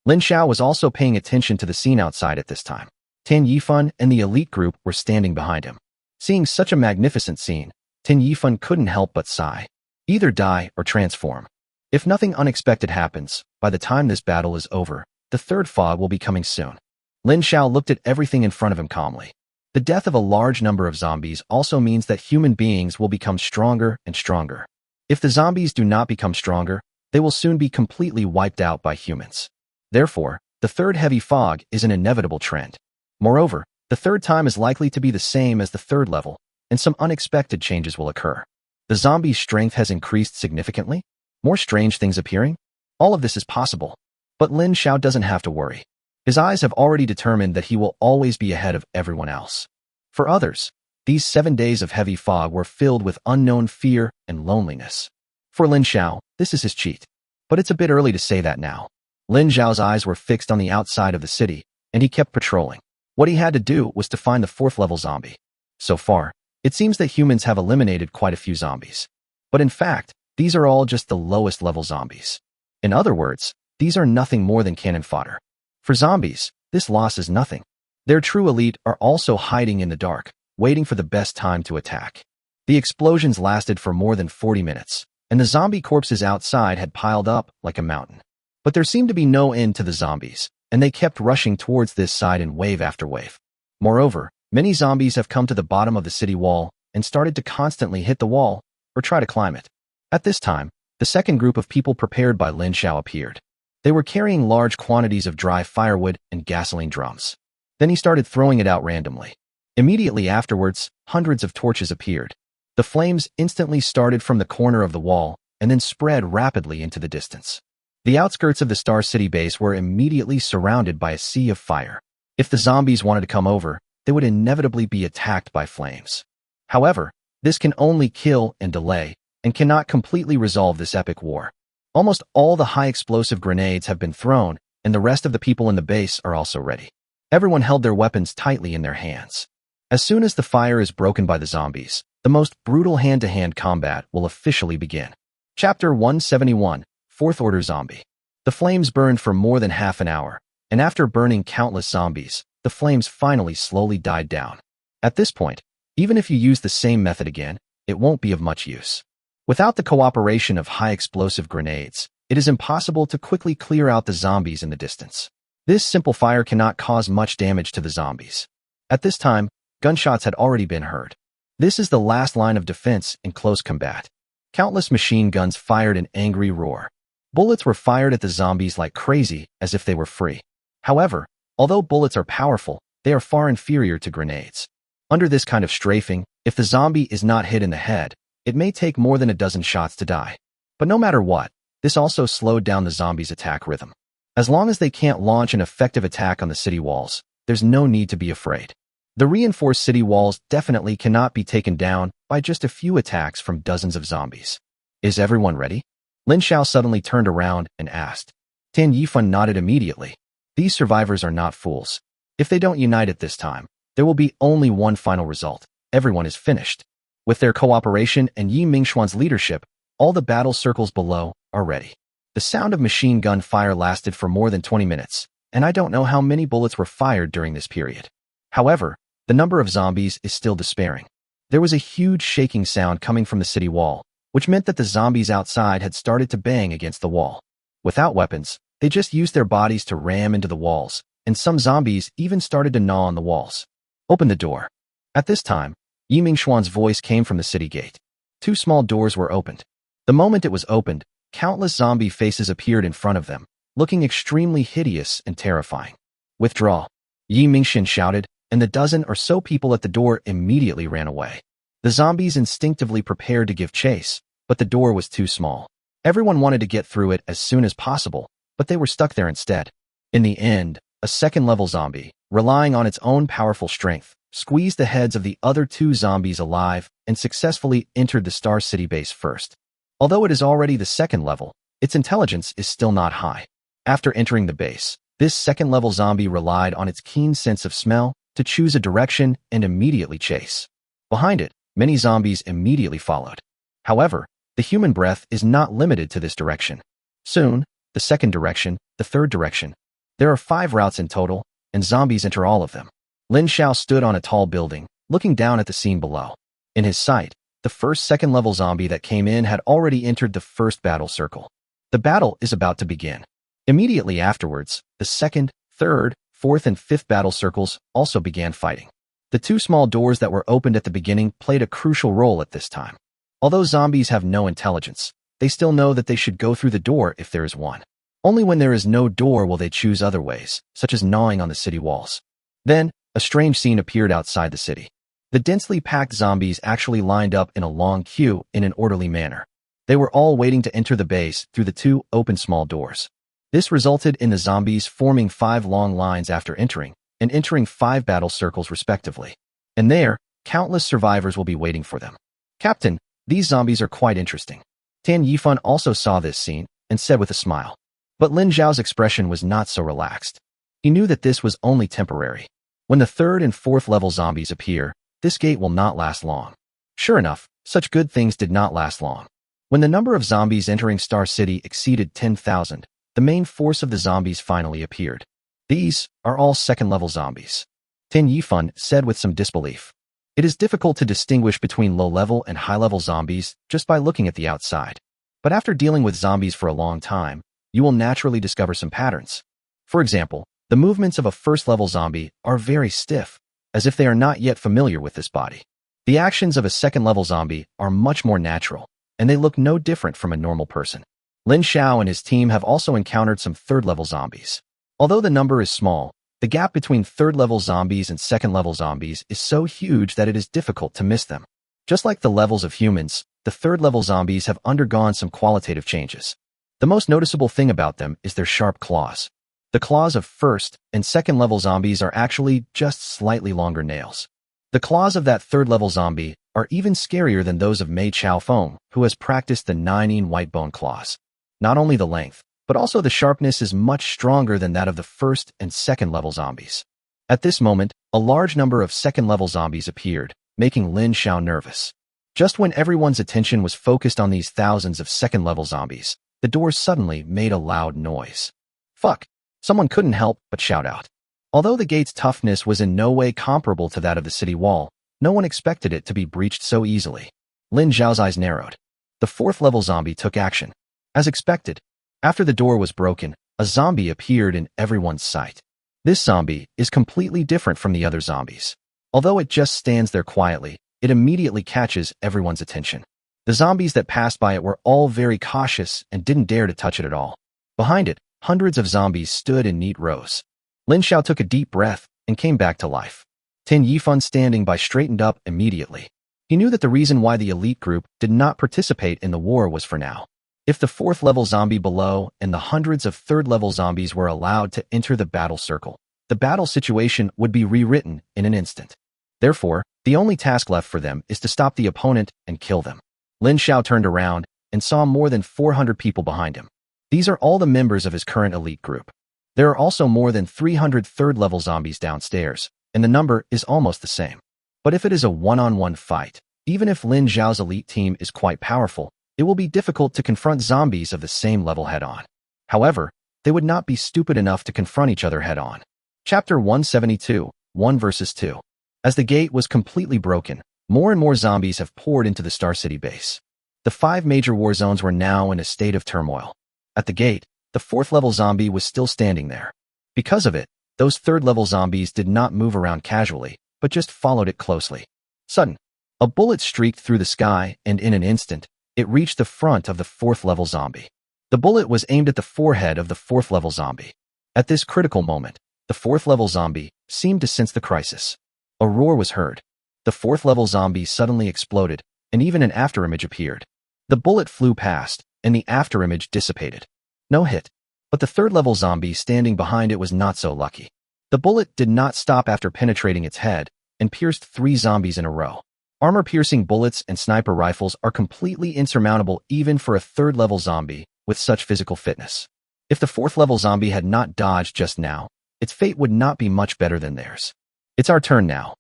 Lin Xiao was also paying attention to the scene outside at this time. Tin Yifan and the elite group were standing behind him. Seeing such a magnificent scene, Tin Yifan couldn't help but sigh. Either die or transform. If nothing unexpected happens, by the time this battle is over, the third fog will be coming soon. Lin Xiao looked at everything in front of him calmly. The death of a large number of zombies also means that human beings will become stronger and stronger. If the zombies do not become stronger, they will soon be completely wiped out by humans. Therefore, the third heavy fog is an inevitable trend. Moreover, the third time is likely to be the same as the third level, and some unexpected changes will occur. The zombie's strength has increased significantly? More strange things appearing? All of this is possible. But Lin Xiao doesn't have to worry. His eyes have already determined that he will always be ahead of everyone else. For others, these 7 days of heavy fog were filled with unknown fear and loneliness. For Lin Xiao, this is his cheat. But it's a bit early to say that now. Lin Xiao's eyes were fixed on the outside of the city, and he kept patrolling. What he had to do was to find the 4th level zombie. So far, it seems that humans have eliminated quite a few zombies. But in fact, these are all just the lowest level zombies. In other words, these are nothing more than cannon fodder. For zombies, this loss is nothing. Their true elite are also hiding in the dark, waiting for the best time to attack. The explosions lasted for more than 40 minutes, and the zombie corpses outside had piled up like a mountain. But there seemed to be no end to the zombies, and they kept rushing towards this side in wave after wave. Moreover, many zombies have come to the bottom of the city wall and started to constantly hit the wall or try to climb it. At this time, the second group of people prepared by Lin Xiao appeared. They were carrying large quantities of dry firewood and gasoline drums. Then he started throwing it out randomly. Immediately afterwards, hundreds of torches appeared. The flames instantly started from the corner of the wall and then spread rapidly into the distance. The outskirts of the Star City base were immediately surrounded by a sea of fire. If the zombies wanted to come over, they would inevitably be attacked by flames. However, this can only kill and delay, and cannot completely resolve this epic war. Almost all the high explosive grenades have been thrown, and the rest of the people in the base are also ready. Everyone held their weapons tightly in their hands. As soon as the fire is broken by the zombies, the most brutal hand-to-hand combat will officially begin. Chapter 171, 4th Order Zombie. The flames burned for more than half an hour, and after burning countless zombies, the flames finally slowly died down. At this point, even if you use the same method again, it won't be of much use. Without the cooperation of high explosive grenades, it is impossible to quickly clear out the zombies in the distance. This simple fire cannot cause much damage to the zombies. At this time, gunshots had already been heard. This is the last line of defense in close combat. Countless machine guns fired an angry roar. Bullets were fired at the zombies like crazy, as if they were free. However, although bullets are powerful, they are far inferior to grenades. Under this kind of strafing, if the zombie is not hit in the head, it may take more than a dozen shots to die. But no matter what, this also slowed down the zombies' attack rhythm. As long as they can't launch an effective attack on the city walls, there's no need to be afraid. The reinforced city walls definitely cannot be taken down by just a few attacks from dozens of zombies. Is everyone ready? Lin Xiao suddenly turned around and asked. Tan Yifan nodded immediately. These survivors are not fools. If they don't unite at this time, there will be only one final result. Everyone is finished. With their cooperation and Yi Mingxuan's leadership, all the battle circles below are ready. The sound of machine gun fire lasted for more than 20 minutes, and I don't know how many bullets were fired during this period. However, the number of zombies is still despairing. There was a huge shaking sound coming from the city wall, which meant that the zombies outside had started to bang against the wall. Without weapons, they just used their bodies to ram into the walls, and some zombies even started to gnaw on the walls. Open the door. At this time, Yi Mingxuan's voice came from the city gate. 2 small doors were opened. The moment it was opened, countless zombie faces appeared in front of them, looking extremely hideous and terrifying. Withdraw, Yi Mingxian shouted, and the dozen or so people at the door immediately ran away. The zombies instinctively prepared to give chase, but the door was too small. Everyone wanted to get through it as soon as possible, but they were stuck there instead. In the end, a second-level zombie, relying on its own powerful strength, squeezed the heads of the other 2 zombies alive and successfully entered the Star City base first. Although it is already the second level, its intelligence is still not high. After entering the base, this second-level zombie relied on its keen sense of smell to choose a direction and immediately chase. Behind it, many zombies immediately followed. However, the human breath is not limited to this direction. Soon, the second direction, the third direction. There are 5 routes in total, and zombies enter all of them. Lin Xiao stood on a tall building, looking down at the scene below. In his sight, the first second-level zombie that came in had already entered the first battle circle. The battle is about to begin. Immediately afterwards, the second, third, fourth, and fifth battle circles also began fighting. The 2 small doors that were opened at the beginning played a crucial role at this time. Although zombies have no intelligence, they still know that they should go through the door if there is one. Only when there is no door will they choose other ways, such as gnawing on the city walls. Then, a strange scene appeared outside the city. The densely packed zombies actually lined up in a long queue in an orderly manner. They were all waiting to enter the base through the 2 open small doors. This resulted in the zombies forming 5 long lines after entering, and entering 5 battle circles respectively. And there, countless survivors will be waiting for them. Captain, these zombies are quite interesting. Tan Yifan also saw this scene, and said with a smile. But Lin Xiao's expression was not so relaxed. He knew that this was only temporary. When the 3rd and 4th level zombies appear, this gate will not last long. Sure enough, such good things did not last long. When the number of zombies entering Star City exceeded 10,000, the main force of the zombies finally appeared. These are all second-level zombies. Tan Yifan said with some disbelief. It is difficult to distinguish between low-level and high-level zombies just by looking at the outside. But after dealing with zombies for a long time, you will naturally discover some patterns. For example, the movements of a first-level zombie are very stiff, as if they are not yet familiar with this body. The actions of a second-level zombie are much more natural, and they look no different from a normal person. Lin Xiao and his team have also encountered some third-level zombies. Although the number is small, the gap between third-level zombies and second-level zombies is so huge that it is difficult to miss them. Just like the levels of humans, the third-level zombies have undergone some qualitative changes. The most noticeable thing about them is their sharp claws. The claws of first and second-level zombies are actually just slightly longer nails. The claws of that third-level zombie are even scarier than those of Mei Chaofeng, who has practiced the 9 white bone claws. Not only the length, but also the sharpness is much stronger than that of the first and second-level zombies. At this moment, a large number of second-level zombies appeared, making Lin Xiao nervous. Just when everyone's attention was focused on these thousands of second-level zombies, the doors suddenly made a loud noise. Fuck! Someone couldn't help but shout out. Although the gate's toughness was in no way comparable to that of the city wall, no one expected it to be breached so easily. Lin Xiao's eyes narrowed. The 4th-level zombie took action. As expected, after the door was broken, a zombie appeared in everyone's sight. This zombie is completely different from the other zombies. Although it just stands there quietly, it immediately catches everyone's attention. The zombies that passed by it were all very cautious and didn't dare to touch it at all. Behind it, hundreds of zombies stood in neat rows. Lin Xiao took a deep breath and came back to life. Tin Yifan standing by straightened up immediately. He knew that the reason why the elite group did not participate in the war was for now. If the 4th level zombie below and the hundreds of 3rd level zombies were allowed to enter the battle circle, the battle situation would be rewritten in an instant. Therefore, the only task left for them is to stop the opponent and kill them. Lin Xiao turned around and saw more than 400 people behind him. These are all the members of his current elite group. There are also more than 300 3rd level zombies downstairs, and the number is almost the same. But if it is a one-on-one fight, even if Lin Xiao's elite team is quite powerful, it will be difficult to confront zombies of the same level head-on. However, they would not be stupid enough to confront each other head-on. Chapter 172, 1 vs 2. As the gate was completely broken, more and more zombies have poured into the Star City base. The 5 major war zones were now in a state of turmoil. At the gate, the 4th level zombie was still standing there. Because of it, those 3rd level zombies did not move around casually, but just followed it closely. Sudden, a bullet streaked through the sky, and in an instant, it reached the front of the 4th level zombie. The bullet was aimed at the forehead of the 4th level zombie. At this critical moment, the 4th level zombie seemed to sense the crisis. A roar was heard. The 4th level zombie suddenly exploded, and even an afterimage appeared. The bullet flew past, and the afterimage dissipated. No hit. But the 3rd level zombie standing behind it was not so lucky. The bullet did not stop after penetrating its head and pierced 3 zombies in a row. Armor-piercing bullets and sniper rifles are completely insurmountable even for a 3rd level zombie with such physical fitness. If the 4th level zombie had not dodged just now, its fate would not be much better than theirs. It's our turn now.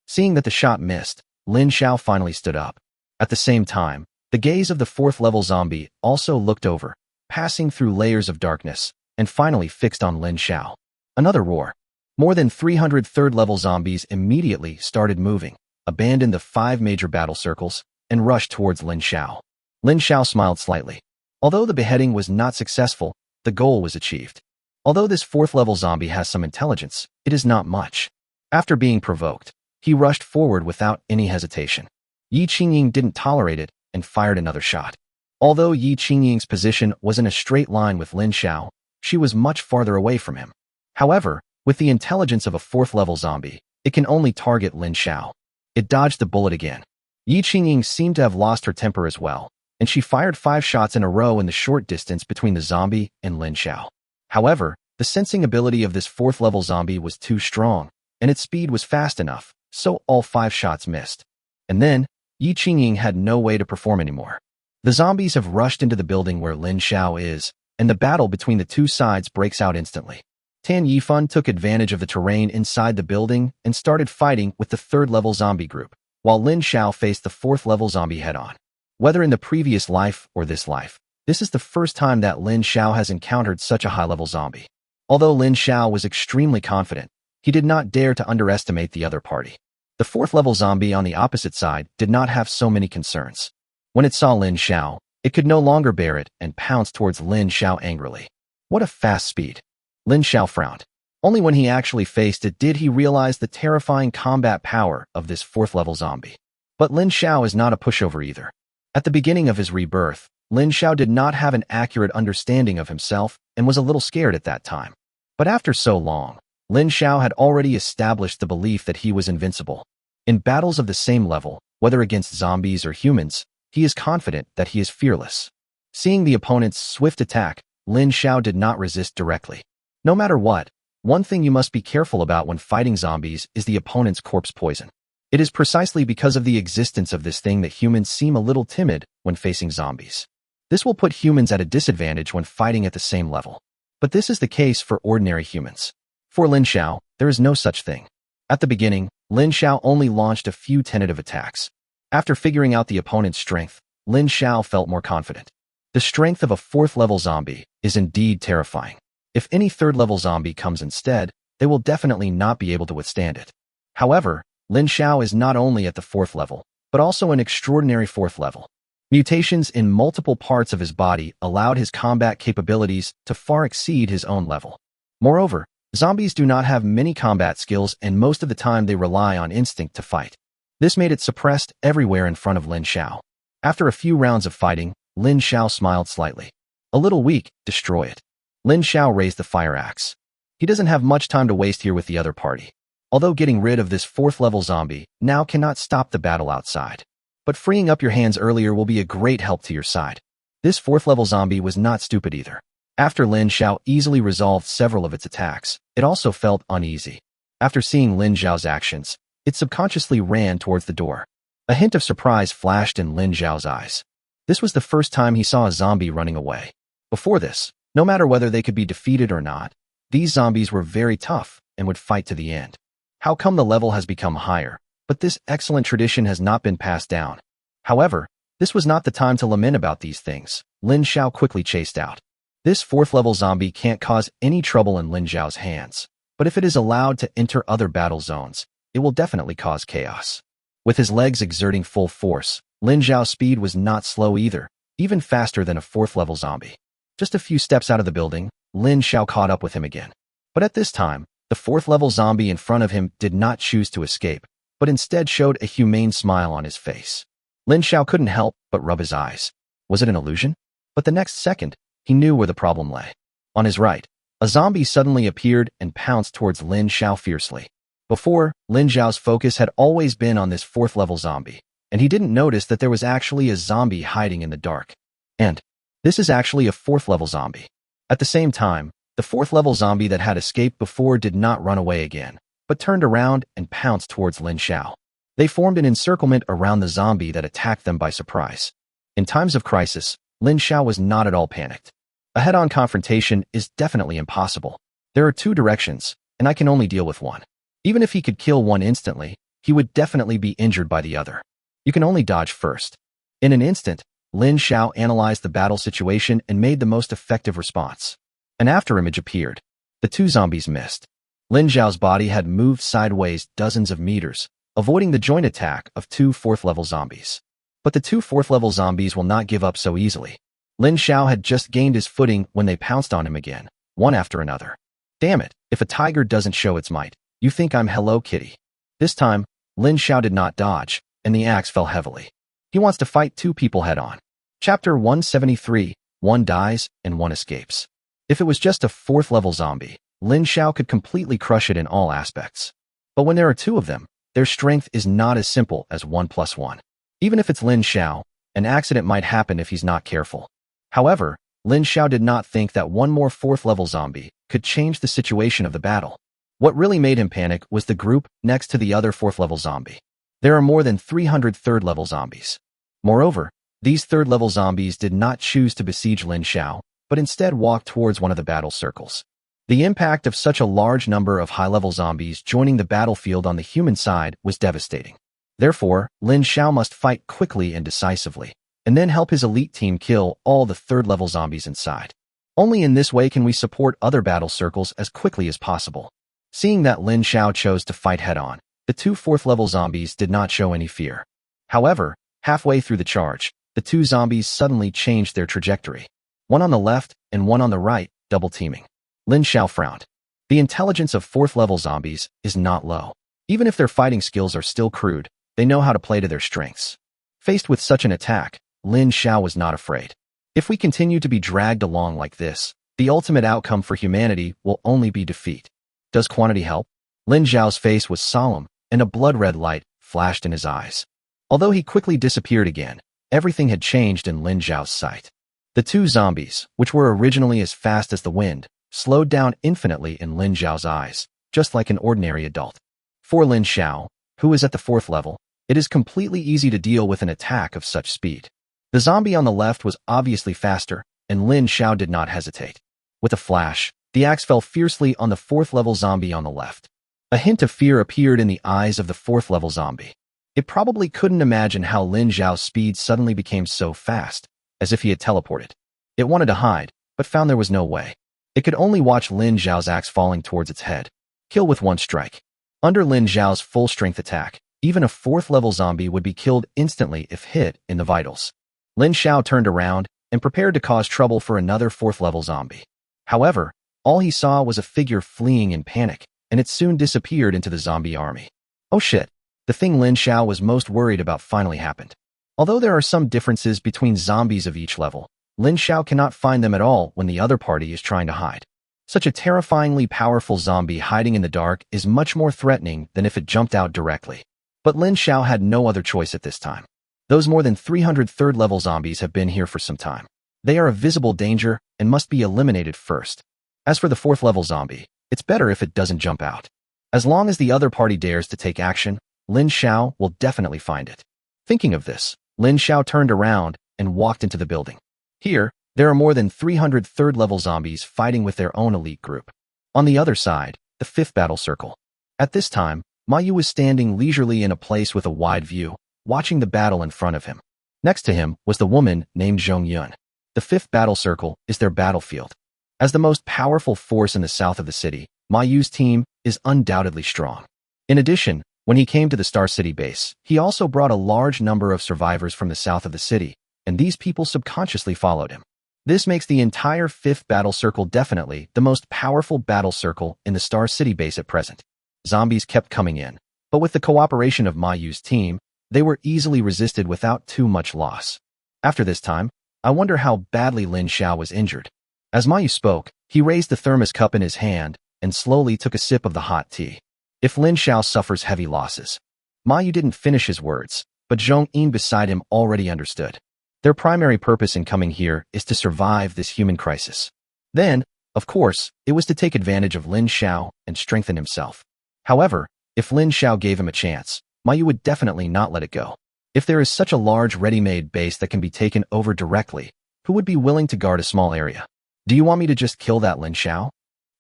Seeing that the shot missed, Lin Xiao finally stood up. At the same time, the gaze of the 4th level zombie also looked over, passing through layers of darkness, and finally fixed on Lin Xiao. Another roar. More than 300 3rd level zombies immediately started moving, abandoned the 5 major battle circles, and rushed towards Lin Xiao. Lin Xiao smiled slightly. Although the beheading was not successful, the goal was achieved. Although this 4th level zombie has some intelligence, it is not much. After being provoked, he rushed forward without any hesitation. Yi Qingying didn't tolerate it and fired another shot. Although Yi Qingying's position was in a straight line with Lin Xiao, she was much farther away from him. However, with the intelligence of a 4th level zombie, it can only target Lin Xiao. It dodged the bullet again. Yi Qingying seemed to have lost her temper as well, and she fired 5 shots in a row in the short distance between the zombie and Lin Xiao. However, the sensing ability of this 4th level zombie was too strong, and its speed was fast enough, so all 5 shots missed. And then, Yi Qingying had no way to perform anymore. The zombies have rushed into the building where Lin Xiao is, and the battle between the 2 sides breaks out instantly. Tan Yifan took advantage of the terrain inside the building and started fighting with the 3rd level zombie group, while Lin Xiao faced the 4th level zombie head-on. Whether in the previous life or this life, this is the first time that Lin Xiao has encountered such a high-level zombie. Although Lin Xiao was extremely confident, he did not dare to underestimate the other party. The 4th level zombie on the opposite side did not have so many concerns. When it saw Lin Xiao, it could no longer bear it and pounced towards Lin Xiao angrily. What a fast speed! Lin Xiao frowned. Only when he actually faced it did he realize the terrifying combat power of this 4th level zombie. But Lin Xiao is not a pushover either. At the beginning of his rebirth, Lin Xiao did not have an accurate understanding of himself and was a little scared at that time. But after so long, Lin Xiao had already established the belief that he was invincible. In battles of the same level, whether against zombies or humans, he is confident that he is fearless. Seeing the opponent's swift attack, Lin Xiao did not resist directly. No matter what, one thing you must be careful about when fighting zombies is the opponent's corpse poison. It is precisely because of the existence of this thing that humans seem a little timid when facing zombies. This will put humans at a disadvantage when fighting at the same level. But this is the case for ordinary humans. For Lin Xiao, there is no such thing. At the beginning, Lin Xiao only launched a few tentative attacks. After figuring out the opponent's strength, Lin Xiao felt more confident. The strength of a 4th level zombie is indeed terrifying. If any 3rd level zombie comes instead, they will definitely not be able to withstand it. However, Lin Xiao is not only at the 4th level, but also an extraordinary 4th level. Mutations in multiple parts of his body allowed his combat capabilities to far exceed his own level. Moreover, zombies do not have many combat skills and most of the time they rely on instinct to fight. This made it suppressed everywhere in front of Lin Xiao. After a few rounds of fighting, Lin Xiao smiled slightly. A little weak, destroy it. Lin Xiao raised the fire axe. He doesn't have much time to waste here with the other party. Although getting rid of this 4th level zombie now cannot stop the battle outside. But freeing up your hands earlier will be a great help to your side. This 4th level zombie was not stupid either. After Lin Xiao easily resolved several of its attacks, it also felt uneasy. After seeing Lin Xiao's actions, it subconsciously ran towards the door. A hint of surprise flashed in Lin Xiao's eyes. This was the first time he saw a zombie running away. Before this, no matter whether they could be defeated or not, these zombies were very tough and would fight to the end. How come the level has become higher, but this excellent tradition has not been passed down? However, this was not the time to lament about these things. Lin Xiao quickly chased out. This 4th level zombie can't cause any trouble in Lin Xiao's hands, but if it is allowed to enter other battle zones, it will definitely cause chaos. With his legs exerting full force, Lin Xiao's speed was not slow either, even faster than a 4th level zombie. Just a few steps out of the building, Lin Xiao caught up with him again. But at this time, the 4th level zombie in front of him did not choose to escape, but instead showed a humane smile on his face. Lin Xiao couldn't help but rub his eyes. Was it an illusion? But the next second, he knew where the problem lay. On his right, a zombie suddenly appeared and pounced towards Lin Xiao fiercely. Before, Lin Xiao's focus had always been on this 4th level zombie, and he didn't notice that there was actually a zombie hiding in the dark. And this is actually a 4th level zombie. At the same time, the 4th level zombie that had escaped before did not run away again, but turned around and pounced towards Lin Xiao. They formed an encirclement around the zombie that attacked them by surprise. In times of crisis, Lin Xiao was not at all panicked. A head-on confrontation is definitely impossible. There are 2 directions, and I can only deal with one. Even if he could kill one instantly, he would definitely be injured by the other. You can only dodge first. In an instant, Lin Xiao analyzed the battle situation and made the most effective response. An afterimage appeared. The 2 zombies missed. Lin Xiao's body had moved sideways dozens of meters, avoiding the joint attack of 2 4th level zombies. But the 2 4th level zombies will not give up so easily. Lin Xiao had just gained his footing when they pounced on him again, one after another. Damn it, if a tiger doesn't show its might, you think I'm Hello Kitty. This time, Lin Xiao did not dodge, and the axe fell heavily. He wants to fight 2 people head-on. Chapter 173, 1 dies and 1 escapes. If it was just a 4th level zombie, Lin Xiao could completely crush it in all aspects. But when there are 2 of them, their strength is not as simple as 1 + 1. Even if it's Lin Xiao, an accident might happen if he's not careful. However, Lin Xiao did not think that one more 4th level zombie could change the situation of the battle. What really made him panic was the group next to the other 4th level zombie. There are more than 300 3rd level zombies. Moreover, these 3rd level zombies did not choose to besiege Lin Xiao, but instead walked towards one of the battle circles. The impact of such a large number of high-level zombies joining the battlefield on the human side was devastating. Therefore, Lin Xiao must fight quickly and decisively, and then help his elite team kill all the 3rd level zombies inside. Only in this way can we support other battle circles as quickly as possible. Seeing that Lin Xiao chose to fight head-on, the 2 4th level zombies did not show any fear. However, halfway through the charge, the 2 zombies suddenly changed their trajectory. One on the left and one on the right, double-teaming. Lin Xiao frowned. The intelligence of 4th level zombies is not low. Even if their fighting skills are still crude, they know how to play to their strengths. Faced with such an attack, Lin Xiao was not afraid. If we continue to be dragged along like this, the ultimate outcome for humanity will only be defeat. Does quantity help? Lin Xiao's face was solemn, and a blood-red light flashed in his eyes. Although he quickly disappeared again, everything had changed in Lin Xiao's sight. The 2 zombies, which were originally as fast as the wind, slowed down infinitely in Lin Xiao's eyes, just like an ordinary adult. For Lin Xiao, who is at the 4th level, it is completely easy to deal with an attack of such speed. The zombie on the left was obviously faster, and Lin Xiao did not hesitate. With a flash, the axe fell fiercely on the 4th level zombie on the left. A hint of fear appeared in the eyes of the 4th level zombie. It probably couldn't imagine how Lin Xiao's speed suddenly became so fast, as if he had teleported. It wanted to hide, but found there was no way. It could only watch Lin Xiao's axe falling towards its head. Kill with 1 strike. Under Lin Xiao's full-strength attack, even a 4th level zombie would be killed instantly if hit in the vitals. Lin Xiao turned around and prepared to cause trouble for another fourth-level zombie. However, all he saw was a figure fleeing in panic, and it soon disappeared into the zombie army. Oh shit! The thing Lin Xiao was most worried about finally happened. Although there are some differences between zombies of each level, Lin Xiao cannot find them at all when the other party is trying to hide. Such a terrifyingly powerful zombie hiding in the dark is much more threatening than if it jumped out directly. But Lin Xiao had no other choice at this time. Those more than 300 third-level zombies have been here for some time. They are a visible danger and must be eliminated first. As for the fourth-level zombie, it's better if it doesn't jump out. As long as the other party dares to take action, Lin Xiao will definitely find it. Thinking of this, Lin Xiao turned around and walked into the building. Here, there are more than 300 third-level zombies fighting with their own elite group. On the other side, the fifth battle circle. At this time, Ma Yu was standing leisurely in a place with a wide view, watching the battle in front of him. Next to him was the woman named Zhong Yun. The fifth battle circle is their battlefield. As the most powerful force in the south of the city, Ma Yu's team is undoubtedly strong. In addition, when he came to the Star City base, he also brought a large number of survivors from the south of the city, and these people subconsciously followed him. This makes the entire fifth battle circle definitely the most powerful battle circle in the Star City base at present. Zombies kept coming in, but with the cooperation of Ma Yu's team, they were easily resisted without too much loss. After this time, I wonder how badly Lin Xiao was injured. As Ma Yu spoke, he raised the thermos cup in his hand and slowly took a sip of the hot tea. If Lin Xiao suffers heavy losses. Ma Yu didn't finish his words, but Zhong Yin beside him already understood. Their primary purpose in coming here is to survive this human crisis. Then, of course, it was to take advantage of Lin Xiao and strengthen himself. However, if Lin Xiao gave him a chance, Ma Yu would definitely not let it go. If there is such a large ready-made base that can be taken over directly, who would be willing to guard a small area? Do you want me to just kill that Lin Xiao?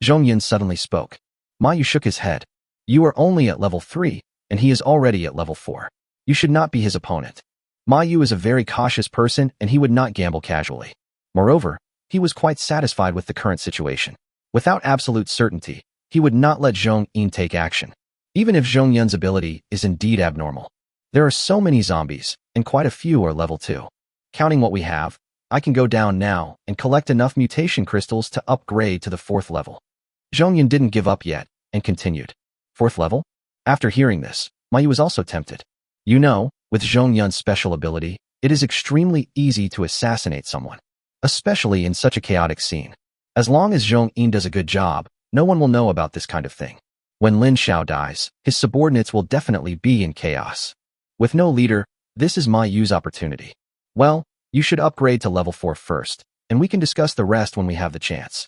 Zhong Yin suddenly spoke. Ma Yu shook his head. You are only at level 3, and he is already at level 4. You should not be his opponent. Ma Yu is a very cautious person and he would not gamble casually. Moreover, he was quite satisfied with the current situation. Without absolute certainty, he would not let Zhong Yin take action. Even if Zhong Yun's ability is indeed abnormal. There are so many zombies, and quite a few are level 2. Counting what we have, I can go down now and collect enough mutation crystals to upgrade to the 4th level. Zhong Yin didn't give up yet, and continued. 4th level? After hearing this, Ma Yu was also tempted. You know, with Zhong Yun's special ability, it is extremely easy to assassinate someone. Especially in such a chaotic scene. As long as Zhong Yin does a good job, no one will know about this kind of thing. When Lin Xiao dies, his subordinates will definitely be in chaos. With no leader, this is Ma Yu's opportunity. Well, you should upgrade to level 4 first, and we can discuss the rest when we have the chance.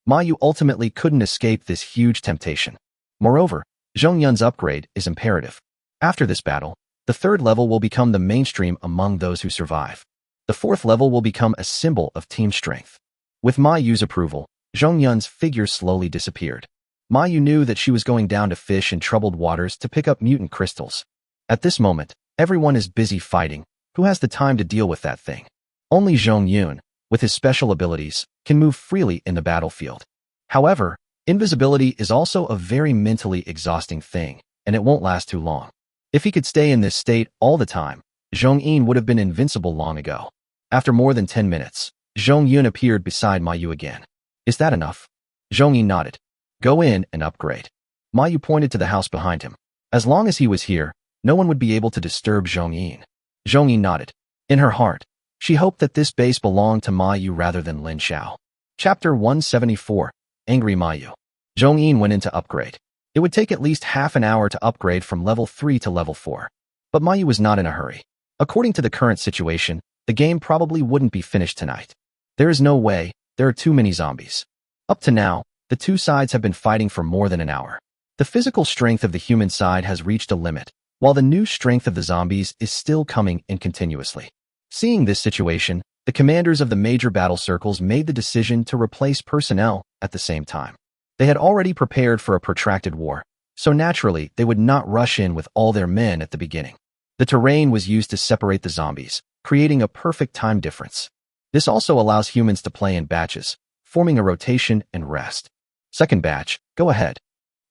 Ma Yu ultimately couldn't escape this huge temptation. Moreover, Zhong Yun's upgrade is imperative. After this battle, the 3rd level will become the mainstream among those who survive. The 4th level will become a symbol of team strength. With Ma Yu's approval, Zhong Yun's figure slowly disappeared. Ma Yu knew that she was going down to fish in troubled waters to pick up mutant crystals. At this moment, everyone is busy fighting. Who has the time to deal with that thing? Only Zhong Yun, with his special abilities, can move freely in the battlefield. However, invisibility is also a very mentally exhausting thing, and it won't last too long. If he could stay in this state all the time, Zhong Yin would have been invincible long ago. After more than 10 minutes, Zhong Yun appeared beside Ma Yu again. Is that enough? Zhong Yin nodded. Go in and upgrade. Ma Yu pointed to the house behind him. As long as he was here, no one would be able to disturb Zhong Yin. Zhong Yin nodded. In her heart, she hoped that this base belonged to Ma Yu rather than Lin Xiao. Chapter 174. Angry Ma Yu. Zhong Yin went in to upgrade. It would take at least half an hour to upgrade from level 3 to level 4. But Ma Yu was not in a hurry. According to the current situation, the game probably wouldn't be finished tonight. There is no way, there are too many zombies. Up to now, the two sides have been fighting for more than an hour. The physical strength of the human side has reached a limit, while the new strength of the zombies is still coming in continuously. Seeing this situation, the commanders of the major battle circles made the decision to replace personnel at the same time. They had already prepared for a protracted war, so naturally they would not rush in with all their men at the beginning. The terrain was used to separate the zombies, creating a perfect time difference. This also allows humans to play in batches, forming a rotation and rest. Second batch, go ahead.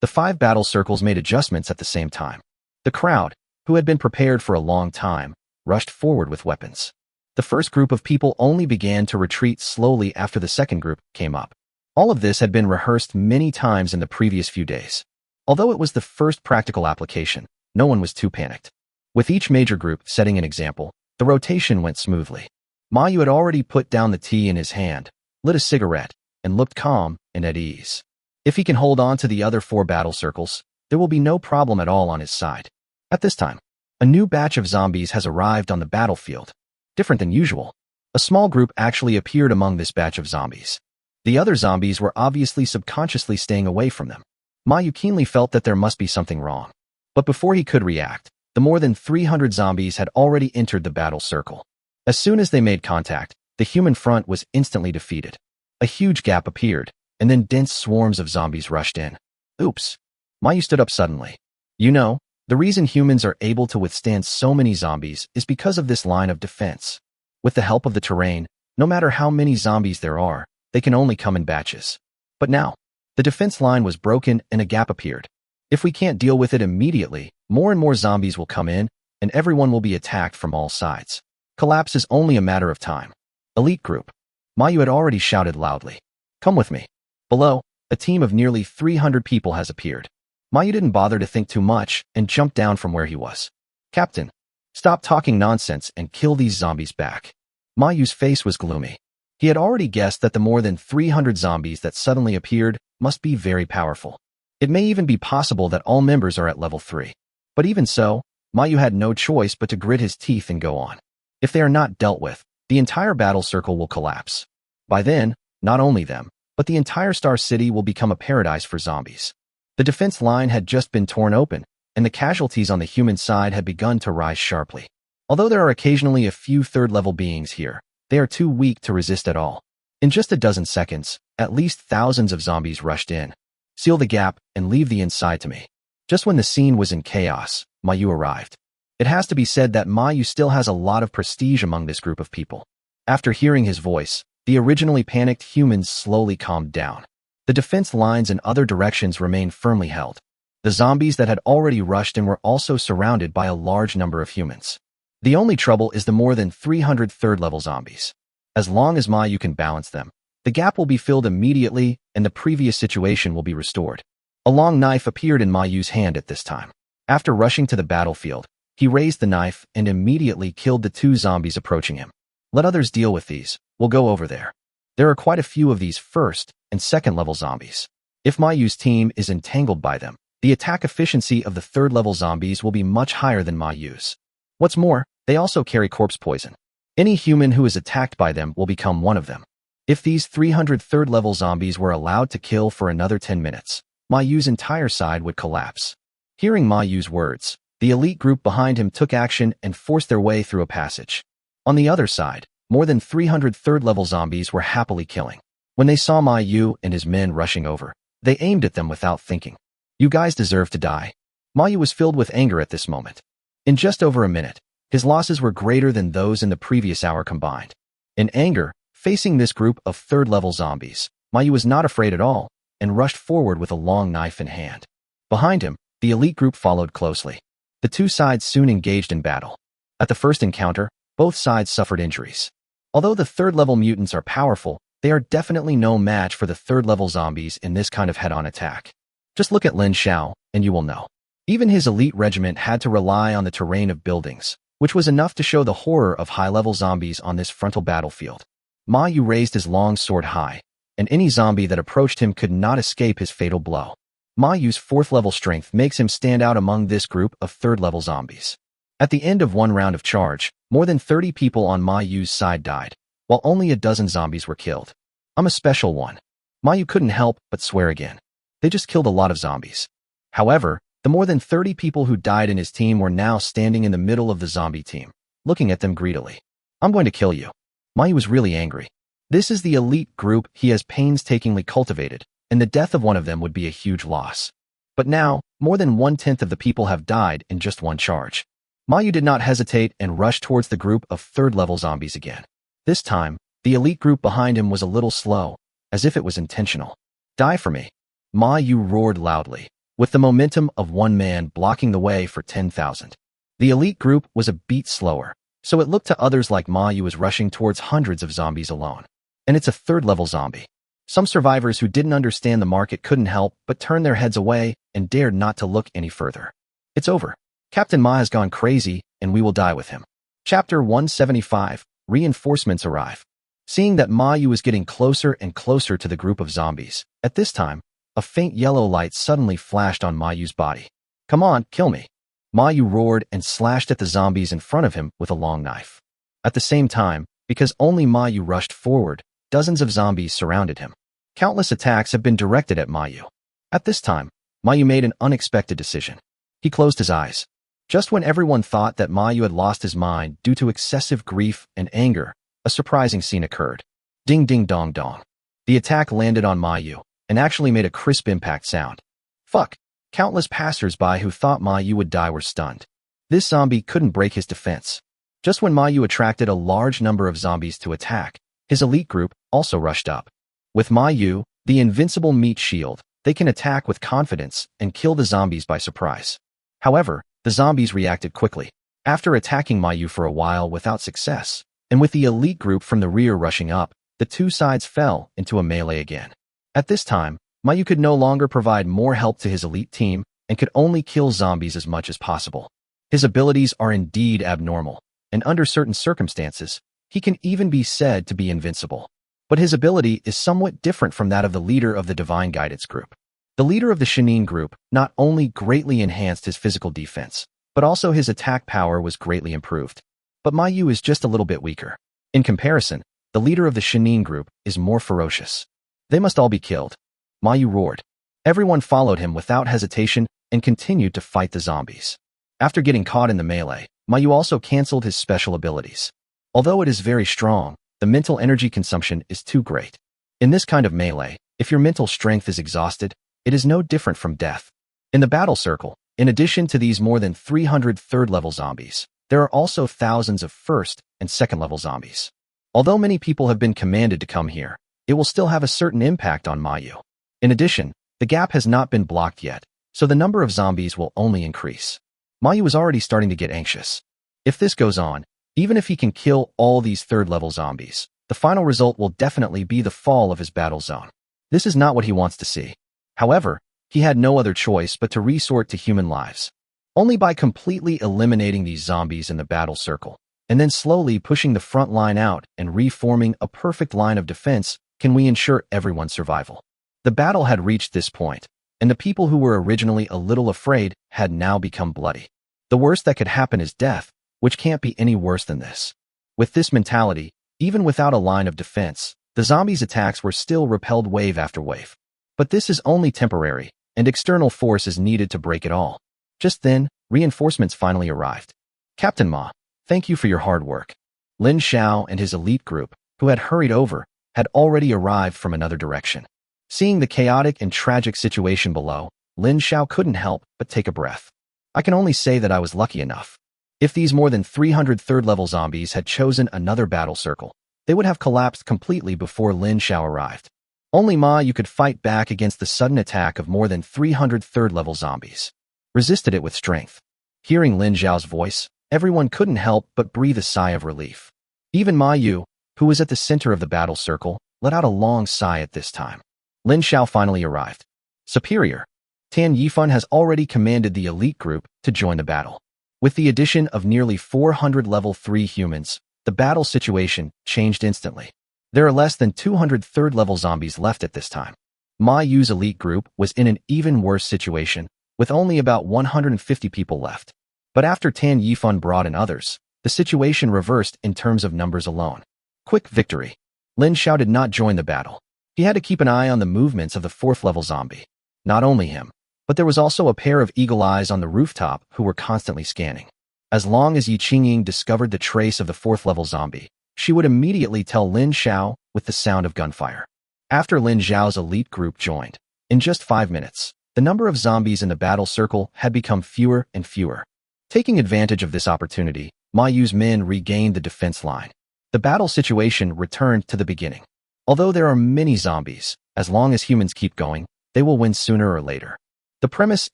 The 5 battle circles made adjustments at the same time. The crowd, who had been prepared for a long time, rushed forward with weapons. The first group of people only began to retreat slowly after the second group came up. All of this had been rehearsed many times in the previous few days. Although it was the first practical application, no one was too panicked. With each major group setting an example, the rotation went smoothly. Mayu had already put down the tea in his hand, lit a cigarette, and looked calm and at ease. If he can hold on to the other 4 battle circles, there will be no problem at all on his side. At this time, a new batch of zombies has arrived on the battlefield. Different than usual, a small group actually appeared among this batch of zombies. The other zombies were obviously subconsciously staying away from them. Mayu keenly felt that there must be something wrong. But before he could react, the more than 300 zombies had already entered the battle circle. As soon as they made contact, the human front was instantly defeated. A huge gap appeared, and then dense swarms of zombies rushed in. Oops. Mayu stood up suddenly. You know, the reason humans are able to withstand so many zombies is because of this line of defense. With the help of the terrain, no matter how many zombies there are, they can only come in batches. But now, the defense line was broken and a gap appeared. If we can't deal with it immediately, more and more zombies will come in, and everyone will be attacked from all sides. Collapse is only a matter of time. Elite group. Mayu had already shouted loudly. Come with me. Below, a team of nearly 300 people has appeared. Mayu didn't bother to think too much and jumped down from where he was. Captain, stop talking nonsense and kill these zombies back. Mayu's face was gloomy. He had already guessed that the more than 300 zombies that suddenly appeared must be very powerful. It may even be possible that all members are at level 3. But even so, Mayu had no choice but to grit his teeth and go on. If they are not dealt with, the entire battle circle will collapse. By then, not only them, but the entire Star City will become a paradise for zombies. The defense line had just been torn open, and the casualties on the human side had begun to rise sharply. Although there are occasionally a few third-level beings here, they are too weak to resist at all. In just a dozen seconds, at least thousands of zombies rushed in. Seal the gap and leave the inside to me. Just when the scene was in chaos, Mayu arrived. It has to be said that Mayu still has a lot of prestige among this group of people. After hearing his voice, the originally panicked humans slowly calmed down. The defense lines in other directions remained firmly held. The zombies that had already rushed in were also surrounded by a large number of humans. The only trouble is the more than 300 third-level zombies. As long as Mayu can balance them, the gap will be filled immediately and the previous situation will be restored. A long knife appeared in Mayu's hand at this time. After rushing to the battlefield, he raised the knife and immediately killed the 2 zombies approaching him. Let others deal with these. We'll go over there. There are quite a few of these first and second-level zombies. If Mayu's team is entangled by them, the attack efficiency of the third-level zombies will be much higher than Mayu's. What's more, they also carry corpse poison. Any human who is attacked by them will become one of them. If these 300 third-level zombies were allowed to kill for another 10 minutes, Mayu's entire side would collapse. Hearing Mayu's words, the elite group behind him took action and forced their way through a passage. On the other side, more than 300 third-level zombies were happily killing. When they saw Mayu and his men rushing over, they aimed at them without thinking. You guys deserve to die. Mayu was filled with anger at this moment. In just over a minute, his losses were greater than those in the previous hour combined. In anger, facing this group of third-level zombies, Mayu was not afraid at all and rushed forward with a long knife in hand. Behind him, the elite group followed closely. The 2 sides soon engaged in battle. At the first encounter, both sides suffered injuries. Although the third-level mutants are powerful, they are definitely no match for the third-level zombies in this kind of head-on attack. Just look at Lin Xiao, and you will know. Even his elite regiment had to rely on the terrain of buildings, which was enough to show the horror of high-level zombies on this frontal battlefield. Mayu raised his long sword high, and any zombie that approached him could not escape his fatal blow. Mayu's 4th-level strength makes him stand out among this group of 3rd-level zombies. At the end of one round of charge, more than 30 people on Mayu's side died, while only a dozen zombies were killed. I'm a special one. Mayu couldn't help but swear again. They just killed a lot of zombies. However, the more than 30 people who died in his team were now standing in the middle of the zombie team, looking at them greedily. I'm going to kill you. Mayu was really angry. This is the elite group he has painstakingly cultivated, and the death of one of them would be a huge loss. But now, more than 1/10 of the people have died in just one charge. Mayu did not hesitate and rushed towards the group of 3rd-level zombies again. This time, the elite group behind him was a little slow, as if it was intentional. Die for me. Mayu roared loudly, with the momentum of one man blocking the way for 10,000. The elite group was a beat slower, So it looked to others like Ma Yu was rushing towards hundreds of zombies alone. And it's a third-level zombie. Some survivors who didn't understand the market couldn't help but turn their heads away and dared not to look any further. It's over. Captain Ma has gone crazy, and we will die with him. Chapter 175. Reinforcements arrive. Seeing that Ma Yu was getting closer and closer to the group of zombies, at this time, a faint yellow light suddenly flashed on Ma Yu's body. Come on, kill me. Ma Yu roared and slashed at the zombies in front of him with a long knife. At the same time, because only Ma Yu rushed forward, dozens of zombies surrounded him. Countless attacks have been directed at Ma Yu. At this time, Ma Yu made an unexpected decision. He closed his eyes. Just when everyone thought that Ma Yu had lost his mind due to excessive grief and anger, a surprising scene occurred. Ding ding dong dong. The attack landed on Ma Yu and actually made a crisp impact sound. Fuck. Countless passers-by who thought Ma Yu would die were stunned. This zombie couldn't break his defense. Just when Ma Yu attracted a large number of zombies to attack, his elite group also rushed up. With Ma Yu, the invincible meat shield, they can attack with confidence and kill the zombies by surprise. However, the zombies reacted quickly. After attacking Ma Yu for a while without success, and with the elite group from the rear rushing up, the two sides fell into a melee again. At this time, Ma Yu could no longer provide more help to his elite team and could only kill zombies as much as possible. His abilities are indeed abnormal, and under certain circumstances, he can even be said to be invincible. But his ability is somewhat different from that of the leader of the Divine Guidance group. The leader of the Shinin group not only greatly enhanced his physical defense, but also his attack power was greatly improved. But Ma Yu is just a little bit weaker. In comparison, the leader of the Shinin group is more ferocious. They must all be killed. Ma Yu roared. Everyone followed him without hesitation and continued to fight the zombies. After getting caught in the melee, Ma Yu also cancelled his special abilities. Although it is very strong, the mental energy consumption is too great. In this kind of melee, if your mental strength is exhausted, it is no different from death. In the battle circle, in addition to these more than 300 third-level zombies, there are also thousands of first- and second-level zombies. Although many people have been commanded to come here, it will still have a certain impact on Ma Yu. In addition, the gap has not been blocked yet, so the number of zombies will only increase. Ma Yu is already starting to get anxious. If this goes on, even if he can kill all these third-level zombies, the final result will definitely be the fall of his battle zone. This is not what he wants to see. However, he had no other choice but to resort to human lives. Only by completely eliminating these zombies in the battle circle, and then slowly pushing the front line out and reforming a perfect line of defense, can we ensure everyone's survival. The battle had reached this point, and the people who were originally a little afraid had now become bloody. The worst that could happen is death, which can't be any worse than this. With this mentality, even without a line of defense, the zombies' attacks were still repelled wave after wave. But this is only temporary, and external force is needed to break it all. Just then, reinforcements finally arrived. Captain Ma, thank you for your hard work. Lin Xiao and his elite group, who had hurried over, had already arrived from another direction. Seeing the chaotic and tragic situation below, Lin Xiao couldn't help but take a breath. I can only say that I was lucky enough. If these more than 300 third-level zombies had chosen another battle circle, they would have collapsed completely before Lin Xiao arrived. Only Ma Yu could fight back against the sudden attack of more than 300 third-level zombies. Resisted it with strength. Hearing Lin Xiao's voice, everyone couldn't help but breathe a sigh of relief. Even Ma Yu, who was at the center of the battle circle, let out a long sigh at this time. Lin Xiao finally arrived. Superior. Tan Yifan has already commanded the elite group to join the battle. With the addition of nearly 400 level 3 humans, the battle situation changed instantly. There are less than 200 third-level zombies left at this time. Ma Yu's elite group was in an even worse situation, with only about 150 people left. But after Tan Yifan brought in others, the situation reversed in terms of numbers alone. Quick victory. Lin Xiao did not join the battle. He had to keep an eye on the movements of the 4th-level zombie. Not only him, but there was also a pair of eagle eyes on the rooftop who were constantly scanning. As long as Yi Qingying discovered the trace of the 4th-level zombie, she would immediately tell Lin Xiao with the sound of gunfire. After Lin Xiao's elite group joined, in just 5 minutes, the number of zombies in the battle circle had become fewer and fewer. Taking advantage of this opportunity, Ma Yu's men regained the defense line. The battle situation returned to the beginning. Although there are many zombies, as long as humans keep going, they will win sooner or later. The premise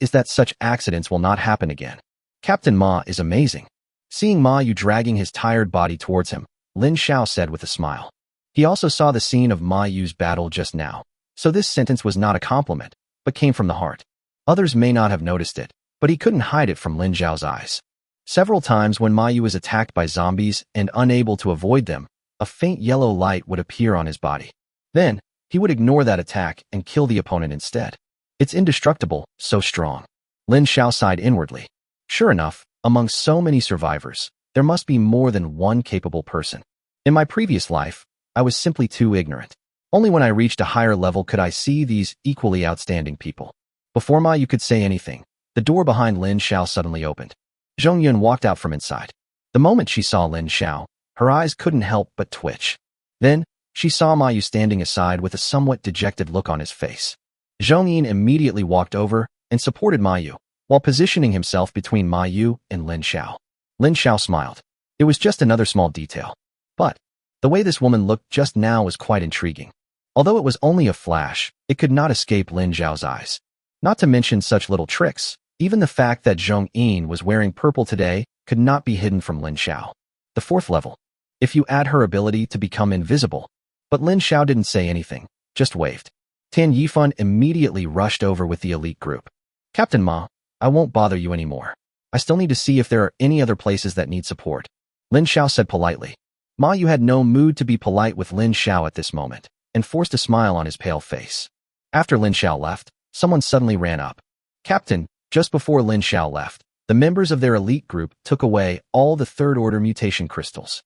is that such accidents will not happen again. Captain Ma is amazing. Seeing Ma Yu dragging his tired body towards him, Lin Xiao said with a smile. He also saw the scene of Ma Yu's battle just now, so this sentence was not a compliment, but came from the heart. Others may not have noticed it, but he couldn't hide it from Lin Xiao's eyes. Several times when Ma Yu was attacked by zombies and unable to avoid them, a faint yellow light would appear on his body. Then, he would ignore that attack and kill the opponent instead. It's indestructible, so strong. Lin Xiao sighed inwardly. Sure enough, among so many survivors, there must be more than one capable person. In my previous life, I was simply too ignorant. Only when I reached a higher level could I see these equally outstanding people. Before Ma Yu could say anything, the door behind Lin Xiao suddenly opened. Zhong Yun walked out from inside. The moment she saw Lin Xiao, her eyes couldn't help but twitch. Then, she saw Ma Yu standing aside with a somewhat dejected look on his face. Zhong Yin immediately walked over and supported Ma Yu, while positioning himself between Ma Yu and Lin Xiao. Lin Xiao smiled. It was just another small detail. But, the way this woman looked just now was quite intriguing. Although it was only a flash, it could not escape Lin Xiao's eyes. Not to mention such little tricks, even the fact that Zhong Yin was wearing purple today could not be hidden from Lin Xiao. The 4th level. If you add her ability to become invisible. But Lin Xiao didn't say anything, just waved. Tan Yifan immediately rushed over with the elite group. Captain Ma, I won't bother you anymore. I still need to see if there are any other places that need support. Lin Xiao said politely. Ma Yu had no mood to be polite with Lin Xiao at this moment, and forced a smile on his pale face. After Lin Xiao left, someone suddenly ran up. Captain, just before Lin Xiao left, the members of their elite group took away all the 3rd-order mutation crystals.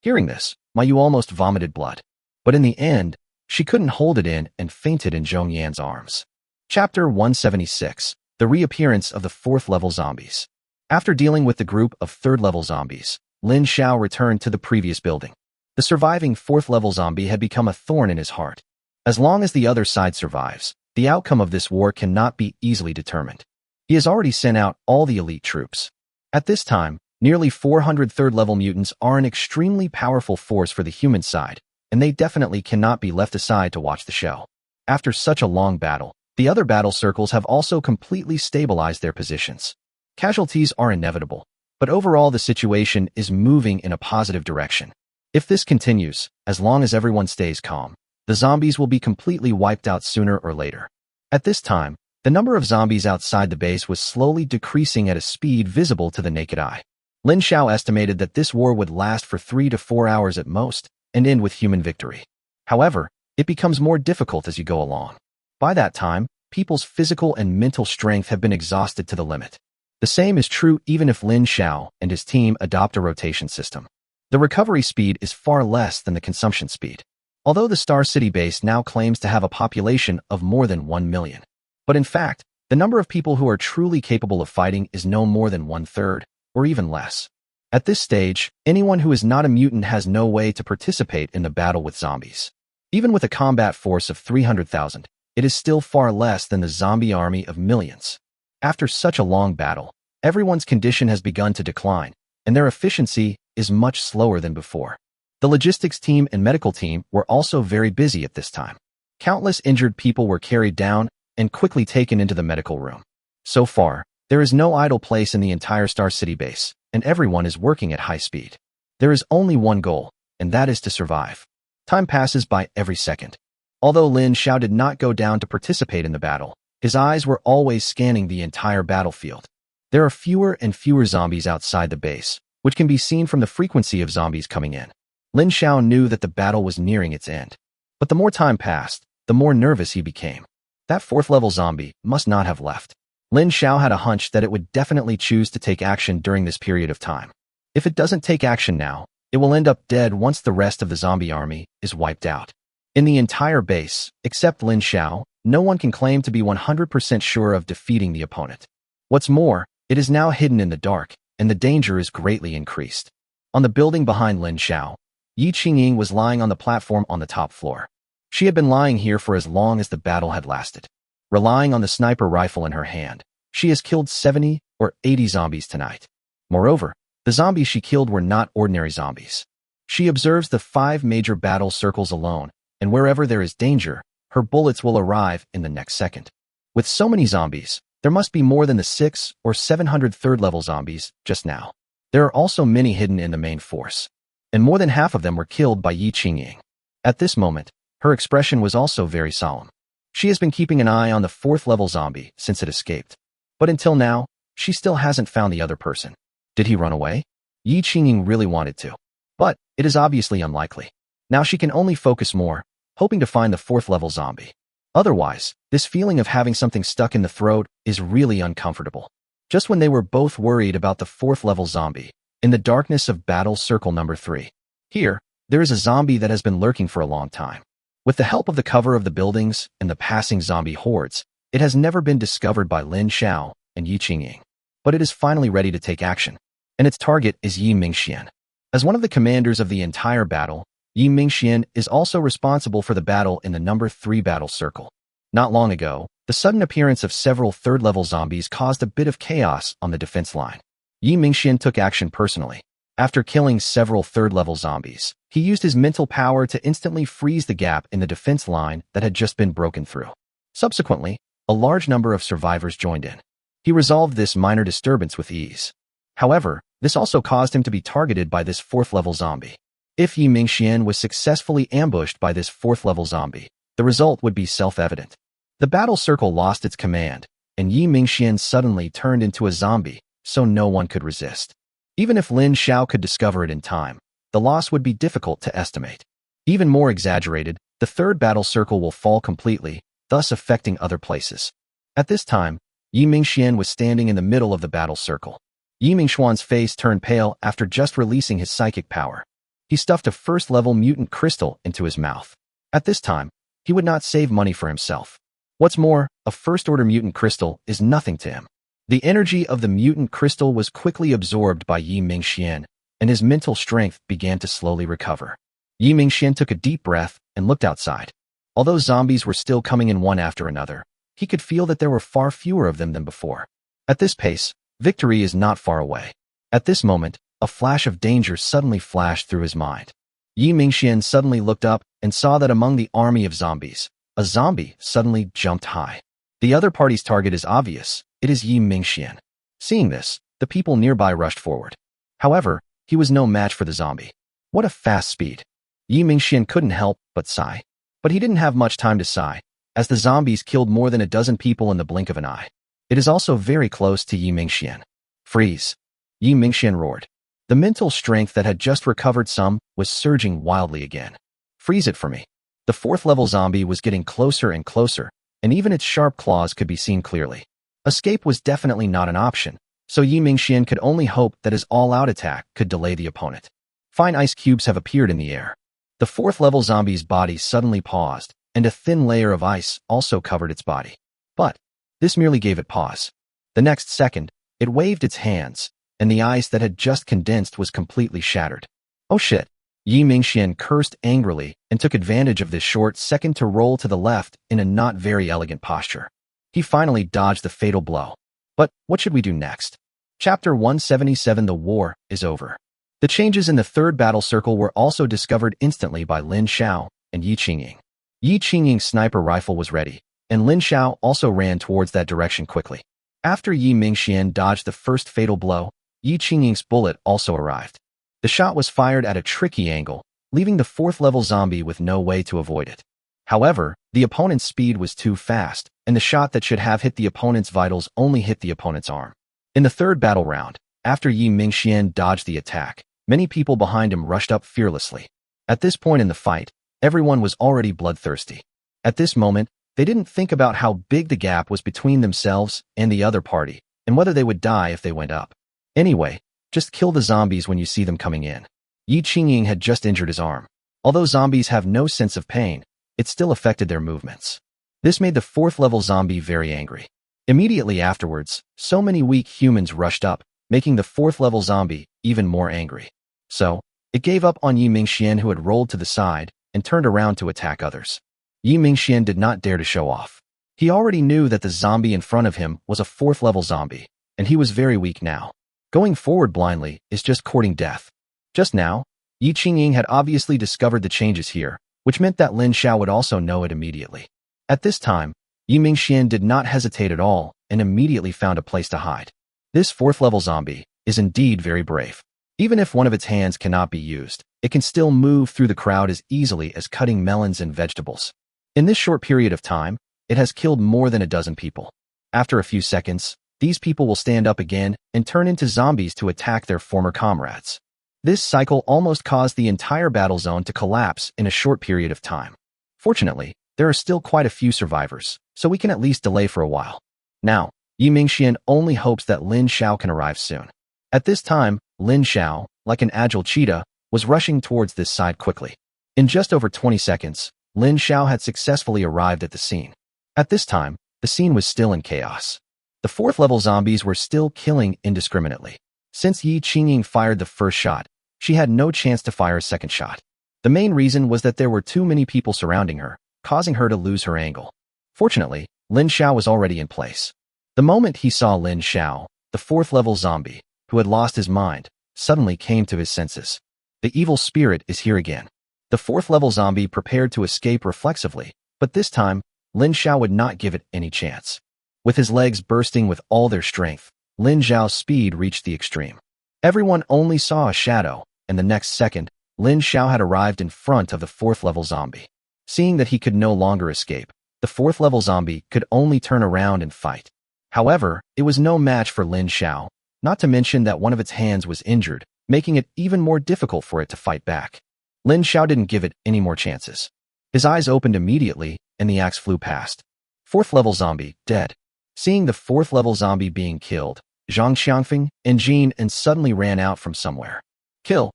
Hearing this, Ma Yu almost vomited blood. But in the end, she couldn't hold it in and fainted in Zhong Yan's arms. Chapter 176. The Reappearance of the 4th-level Zombies. After dealing with the group of 3rd-level zombies, Lin Xiao returned to the previous building. The surviving 4th-level zombie had become a thorn in his heart. As long as the other side survives, the outcome of this war cannot be easily determined. He has already sent out all the elite troops. At this time, nearly 400 3rd-level mutants are an extremely powerful force for the human side, and they definitely cannot be left aside to watch the show. After such a long battle, the other battle circles have also completely stabilized their positions. Casualties are inevitable, but overall the situation is moving in a positive direction. If this continues, as long as everyone stays calm, the zombies will be completely wiped out sooner or later. At this time, the number of zombies outside the base was slowly decreasing at a speed visible to the naked eye. Lin Xiao estimated that this war would last for 3 to 4 hours at most, and end with human victory. However, it becomes more difficult as you go along. By that time, people's physical and mental strength have been exhausted to the limit. The same is true even if Lin Xiao and his team adopt a rotation system. The recovery speed is far less than the consumption speed. Although the Star City base now claims to have a population of more than 1 million. But in fact, the number of people who are truly capable of fighting is no more than 1/3, or even less. At this stage, anyone who is not a mutant has no way to participate in the battle with zombies. Even with a combat force of 300,000, it is still far less than the zombie army of millions. After such a long battle, everyone's condition has begun to decline, and their efficiency is much slower than before. The logistics team and medical team were also very busy at this time. Countless injured people were carried down and quickly taken into the medical room. So far, there is no idle place in the entire Star City base, and everyone is working at high speed. There is only one goal, and that is to survive. Time passes by every second. Although Lin Xiao did not go down to participate in the battle, his eyes were always scanning the entire battlefield. There are fewer and fewer zombies outside the base, which can be seen from the frequency of zombies coming in. Lin Xiao knew that the battle was nearing its end. But the more time passed, the more nervous he became. That 4th-level zombie must not have left. Lin Xiao had a hunch that it would definitely choose to take action during this period of time. If it doesn't take action now, it will end up dead once the rest of the zombie army is wiped out. In the entire base, except Lin Xiao, no one can claim to be 100% sure of defeating the opponent. What's more, it is now hidden in the dark, and the danger is greatly increased. On the building behind Lin Xiao, Yi Qingying was lying on the platform on the top floor. She had been lying here for as long as the battle had lasted. Relying on the sniper rifle in her hand, she has killed 70 or 80 zombies tonight. Moreover, the zombies she killed were not ordinary zombies. She observes the 5 major battle circles alone, and wherever there is danger, her bullets will arrive in the next second. With so many zombies, there must be more than the 600 or 700 3rd-level zombies just now. There are also many hidden in the main force, and more than half of them were killed by Yi Qingying. At this moment, her expression was also very solemn. She has been keeping an eye on the 4th level zombie since it escaped. But until now, she still hasn't found the other person. Did he run away? Yi Qingying really wanted to, but it is obviously unlikely. Now she can only focus more, hoping to find the 4th level zombie. Otherwise, this feeling of having something stuck in the throat is really uncomfortable. Just when they were both worried about the 4th level zombie, in the darkness of battle circle number 3. Here, there is a zombie that has been lurking for a long time. With the help of the cover of the buildings and the passing zombie hordes, it has never been discovered by Lin Xiao and Yi Qingying. But it is finally ready to take action, and its target is Yi Mingxian. As one of the commanders of the entire battle, Yi Mingxian is also responsible for the battle in the number 3 battle circle. Not long ago, the sudden appearance of several 3rd-level zombies caused a bit of chaos on the defense line. Yi Mingxian took action personally. After killing several 3rd-level zombies, he used his mental power to instantly freeze the gap in the defense line that had just been broken through. Subsequently, a large number of survivors joined in. He resolved this minor disturbance with ease. However, this also caused him to be targeted by this 4th-level zombie. If Yi Mingxian was successfully ambushed by this 4th-level zombie, the result would be self-evident. The battle circle lost its command, and Yi Mingxian suddenly turned into a zombie, so no one could resist. Even if Lin Xiao could discover it in time, the loss would be difficult to estimate. Even more exaggerated, the 3rd battle circle will fall completely, thus affecting other places. At this time, Yi Mingxian was standing in the middle of the battle circle. Yi Mingxuan's face turned pale after just releasing his psychic power. He stuffed a 1st-level mutant crystal into his mouth. At this time, he would not save money for himself. What's more, a 1st-order mutant crystal is nothing to him. The energy of the mutant crystal was quickly absorbed by Yi Mingxian, and his mental strength began to slowly recover. Yi Mingxian took a deep breath and looked outside. Although zombies were still coming in one after another, he could feel that there were far fewer of them than before. At this pace, victory is not far away. At this moment, a flash of danger suddenly flashed through his mind. Yi Mingxian suddenly looked up and saw that among the army of zombies, a zombie suddenly jumped high. The other party's target is obvious. It is Yi Mingxian. Seeing this, the people nearby rushed forward. However, he was no match for the zombie. What a fast speed. Yi Mingxian couldn't help but sigh. But he didn't have much time to sigh, as the zombies killed more than a dozen people in the blink of an eye. It is also very close to Yi Mingxian. Freeze! Yi Mingxian roared. The mental strength that had just recovered some was surging wildly again. Freeze it for me. The 4th-level zombie was getting closer and closer, and even its sharp claws could be seen clearly. Escape was definitely not an option, so Yi Mingxian could only hope that his all-out attack could delay the opponent. Fine ice cubes have appeared in the air. The 4th-level zombie's body suddenly paused, and a thin layer of ice also covered its body. But this merely gave it pause. The next second, it waved its hands, and the ice that had just condensed was completely shattered. Oh shit! Yi Mingxian cursed angrily and took advantage of this short second to roll to the left in a not very elegant posture. He finally dodged the fatal blow. But what should we do next? Chapter 177. The war is over. The changes in the 3rd battle circle were also discovered instantly by Lin Xiao and Yi Qingying. Yi Qingying's sniper rifle was ready, and Lin Xiao also ran towards that direction quickly. After Yi Mingxian dodged the first fatal blow, Yi Qingying's bullet also arrived. The shot was fired at a tricky angle, leaving the 4th-level zombie with no way to avoid it. However, the opponent's speed was too fast, and the shot that should have hit the opponent's vitals only hit the opponent's arm. In the 3rd battle round, after Yi Mingxian dodged the attack, many people behind him rushed up fearlessly. At this point in the fight, everyone was already bloodthirsty. At this moment, they didn't think about how big the gap was between themselves and the other party, and whether they would die if they went up. Anyway, just kill the zombies when you see them coming in. Yi Qingying had just injured his arm. Although zombies have no sense of pain, it still affected their movements. This made the 4th-level zombie very angry. Immediately afterwards, so many weak humans rushed up, making the 4th-level zombie even more angry. So, it gave up on Yi Mingxian, who had rolled to the side and turned around to attack others. Yi Mingxian did not dare to show off. He already knew that the zombie in front of him was a 4th-level zombie, and he was very weak now. Going forward blindly is just courting death. Just now, Yi Qingying had obviously discovered the changes here, which meant that Lin Xiao would also know it immediately. At this time, Yi Mingxian did not hesitate at all and immediately found a place to hide. This 4th-level zombie is indeed very brave. Even if one of its hands cannot be used, it can still move through the crowd as easily as cutting melons and vegetables. In this short period of time, it has killed more than a dozen people. After a few seconds, these people will stand up again and turn into zombies to attack their former comrades. This cycle almost caused the entire battle zone to collapse in a short period of time. Fortunately, there are still quite a few survivors, so we can at least delay for a while. Now, Yi Mingxian only hopes that Lin Xiao can arrive soon. At this time, Lin Xiao, like an agile cheetah, was rushing towards this side quickly. In just over 20 seconds, Lin Xiao had successfully arrived at the scene. At this time, the scene was still in chaos. The fourth-level zombies were still killing indiscriminately. Since Yi Qingying fired the first shot, she had no chance to fire a second shot. The main reason was that there were too many people surrounding her, causing her to lose her angle. Fortunately, Lin Xiao was already in place. The moment he saw Lin Xiao, the fourth-level zombie, who had lost his mind, suddenly came to his senses. The evil spirit is here again. The fourth-level zombie prepared to escape reflexively, but this time, Lin Xiao would not give it any chance. With his legs bursting with all their strength, Lin Xiao's speed reached the extreme. Everyone only saw a shadow, and the next second, Lin Xiao had arrived in front of the fourth-level zombie. Seeing that he could no longer escape, the fourth-level zombie could only turn around and fight. However, it was no match for Lin Xiao, not to mention that one of its hands was injured, making it even more difficult for it to fight back. Lin Xiao didn't give it any more chances. His eyes opened immediately, and the axe flew past. Fourth-level zombie, dead. Seeing the fourth-level zombie being killed, Zhang Xiangfeng and Jin suddenly ran out from somewhere. Kill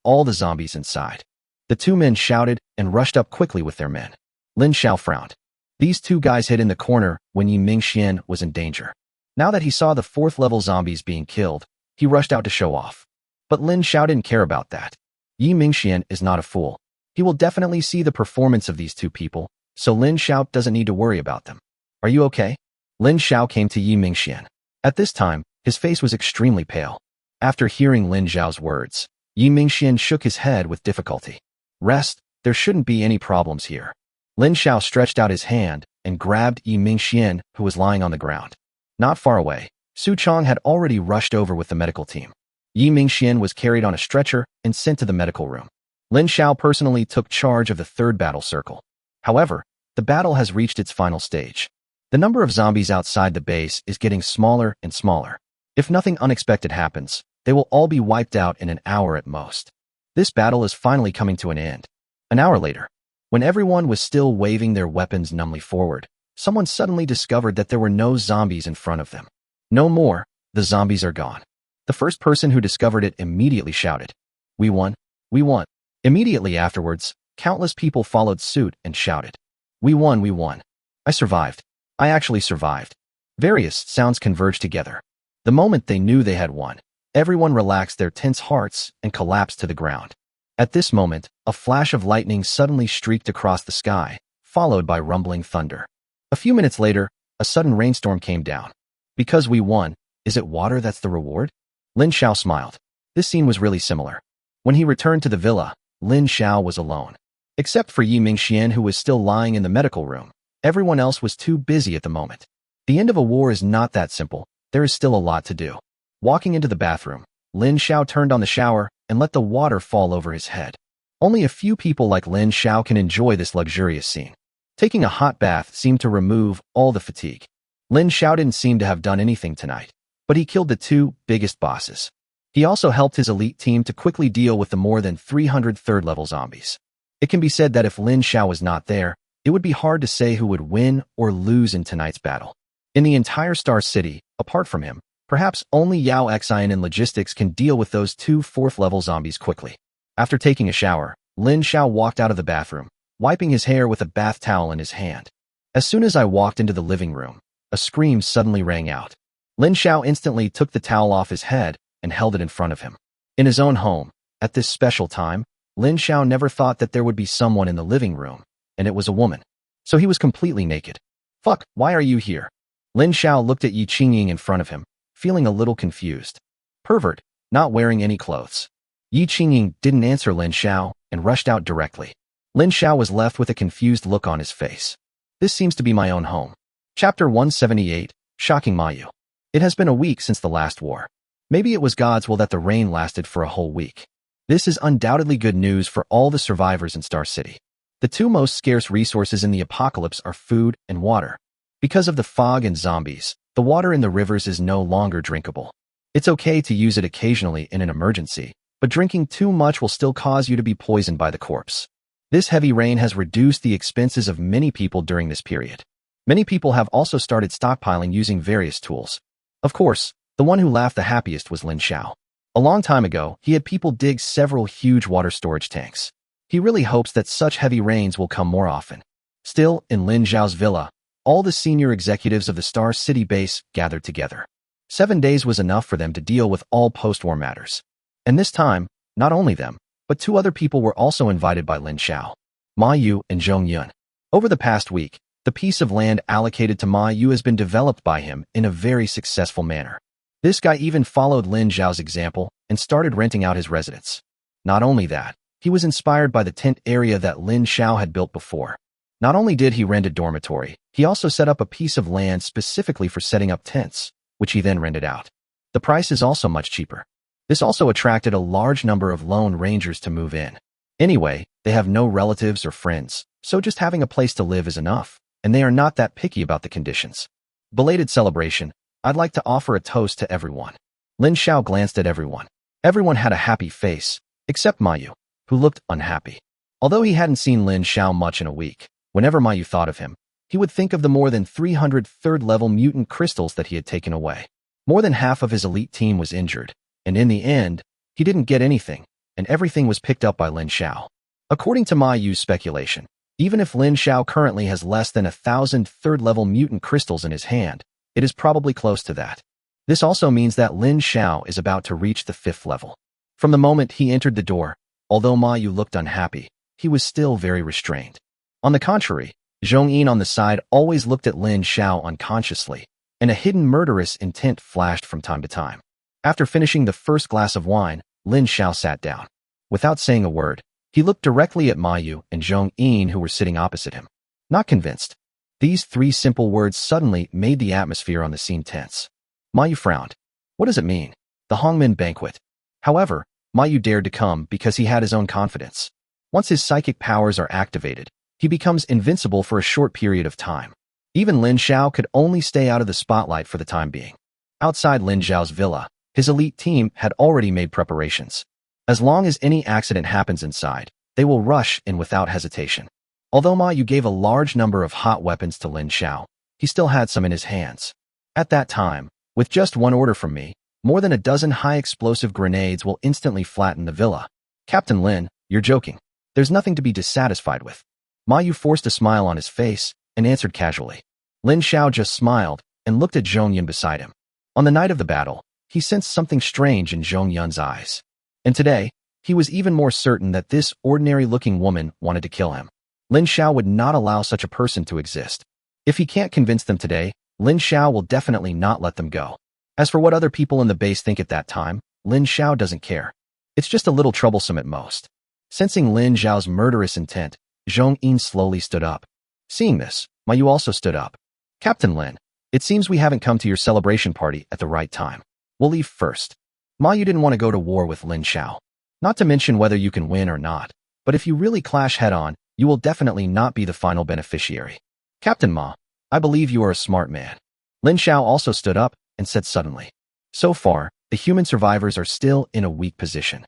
all the zombies inside. The two men shouted and rushed up quickly with their men. Lin Xiao frowned. These two guys hid in the corner when Yi Mingxian was in danger. Now that he saw the fourth-level zombies being killed, he rushed out to show off. But Lin Xiao didn't care about that. Yi Mingxian is not a fool. He will definitely see the performance of these two people, so Lin Xiao doesn't need to worry about them. Are you okay? Lin Xiao came to Yi Mingxian. At this time, his face was extremely pale. After hearing Lin Xiao's words, Yi Mingxian shook his head with difficulty. Rest, there shouldn't be any problems here. Lin Xiao stretched out his hand and grabbed Yi Mingxian, who was lying on the ground. Not far away, Su Chong had already rushed over with the medical team. Yi Mingxian was carried on a stretcher and sent to the medical room. Lin Xiao personally took charge of the third battle circle. However, the battle has reached its final stage. The number of zombies outside the base is getting smaller and smaller. If nothing unexpected happens, they will all be wiped out in an hour at most. This battle is finally coming to an end. An hour later, when everyone was still waving their weapons numbly forward, someone suddenly discovered that there were no zombies in front of them. No more, the zombies are gone. The first person who discovered it immediately shouted, "We won! We won!" Immediately afterwards, countless people followed suit and shouted, "We won! We won! I survived! I actually survived!" Various sounds converged together. The moment they knew they had won, everyone relaxed their tense hearts and collapsed to the ground. At this moment, a flash of lightning suddenly streaked across the sky, followed by rumbling thunder. A few minutes later, a sudden rainstorm came down. Because we won, is it water that's the reward? Lin Xiao smiled. This scene was really similar. When he returned to the villa, Lin Xiao was alone. Except for Yi Mingxian, who was still lying in the medical room, everyone else was too busy at the moment. The end of a war is not that simple. There is still a lot to do. Walking into the bathroom, Lin Xiao turned on the shower and let the water fall over his head. Only a few people like Lin Xiao can enjoy this luxurious scene. Taking a hot bath seemed to remove all the fatigue. Lin Xiao didn't seem to have done anything tonight, but he killed the two biggest bosses. He also helped his elite team to quickly deal with the more than 300 third-level zombies. It can be said that if Lin Xiao was not there, it would be hard to say who would win or lose in tonight's battle. In the entire Star City, apart from him, perhaps only Yao Xian in logistics can deal with those two fourth-level zombies quickly. After taking a shower, Lin Xiao walked out of the bathroom, wiping his hair with a bath towel in his hand. As soon as I walked into the living room, a scream suddenly rang out. Lin Xiao instantly took the towel off his head and held it in front of him. In his own home, at this special time, Lin Xiao never thought that there would be someone in the living room, and it was a woman. So he was completely naked. Fuck, why are you here? Lin Xiao looked at Yi Qingying in front of him, feeling a little confused. Pervert, not wearing any clothes. Yi Qingying didn't answer Lin Xiao and rushed out directly. Lin Xiao was left with a confused look on his face. This seems to be my own home. Chapter 178, Shocking Mayu. It has been a week since the last war. Maybe it was God's will that the rain lasted for a whole week. This is undoubtedly good news for all the survivors in Star City. The two most scarce resources in the apocalypse are food and water. Because of the fog and zombies, the water in the rivers is no longer drinkable. It's okay to use it occasionally in an emergency, but drinking too much will still cause you to be poisoned by the corpse. This heavy rain has reduced the expenses of many people during this period. Many people have also started stockpiling using various tools. Of course, the one who laughed the happiest was Lin Xiao. A long time ago, he had people dig several huge water storage tanks. He really hopes that such heavy rains will come more often. Still, in Lin Xiao's villa, all the senior executives of the Star City base gathered together. 7 days was enough for them to deal with all post-war matters. And this time, not only them, but 2 other people were also invited by Lin Xiao, Ma Yu and Zhong Yun. Over the past week, the piece of land allocated to Ma Yu has been developed by him in a very successful manner. This guy even followed Lin Xiao's example and started renting out his residence. Not only that, he was inspired by the tent area that Lin Xiao had built before. Not only did he rent a dormitory, he also set up a piece of land specifically for setting up tents, which he then rented out. The price is also much cheaper. This also attracted a large number of lone rangers to move in. Anyway, they have no relatives or friends, so just having a place to live is enough, and they are not that picky about the conditions. Belated celebration, I'd like to offer a toast to everyone. Lin Xiao glanced at everyone. Everyone had a happy face, except Ma Yu, who looked unhappy. Although he hadn't seen Lin Xiao much in a week, whenever Ma Yu thought of him, he would think of the more than 300 third-level mutant crystals that he had taken away. More than half of his elite team was injured, and in the end, he didn't get anything, and everything was picked up by Lin Xiao. According to Ma Yu's speculation, even if Lin Xiao currently has less than 1,000 third-level mutant crystals in his hand, it is probably close to that. This also means that Lin Xiao is about to reach the 5th level. From the moment he entered the door, although Ma Yu looked unhappy, he was still very restrained. On the contrary, Zhong Yin on the side always looked at Lin Xiao unconsciously, and a hidden murderous intent flashed from time to time. After finishing the first glass of wine, Lin Xiao sat down. Without saying a word, he looked directly at Ma Yu and Zhong Yin who were sitting opposite him. Not convinced. These 3 simple words suddenly made the atmosphere on the scene tense. Ma Yu frowned. What does it mean? The Hongmen banquet. However, Ma Yu dared to come because he had his own confidence. Once his psychic powers are activated, he becomes invincible for a short period of time. Even Lin Xiao could only stay out of the spotlight for the time being. Outside Lin Xiao's villa, his elite team had already made preparations. As long as any accident happens inside, they will rush in without hesitation. Although Ma Yu gave a large number of hot weapons to Lin Xiao, he still had some in his hands. At that time, with just one order from me, more than a dozen high-explosive grenades will instantly flatten the villa. Captain Lin, you're joking. There's nothing to be dissatisfied with. Ma Yu forced a smile on his face and answered casually. Lin Xiao just smiled and looked at Zhong Yun beside him. On the night of the battle, he sensed something strange in Zhong Yun's eyes. And today, he was even more certain that this ordinary-looking woman wanted to kill him. Lin Xiao would not allow such a person to exist. If he can't convince them today, Lin Xiao will definitely not let them go. As for what other people in the base think at that time, Lin Xiao doesn't care. It's just a little troublesome at most. Sensing Lin Xiao's murderous intent, Zhong Yin slowly stood up. Seeing this, Ma Yu also stood up. Captain Lin, it seems we haven't come to your celebration party at the right time. We'll leave first. Ma Yu didn't want to go to war with Lin Xiao. Not to mention whether you can win or not, but if you really clash head-on, you will definitely not be the final beneficiary. Captain Ma, I believe you are a smart man. Lin Xiao also stood up and said suddenly. So far, the human survivors are still in a weak position.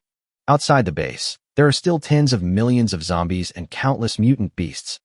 Outside the base, there are still tens of millions of zombies and countless mutant beasts.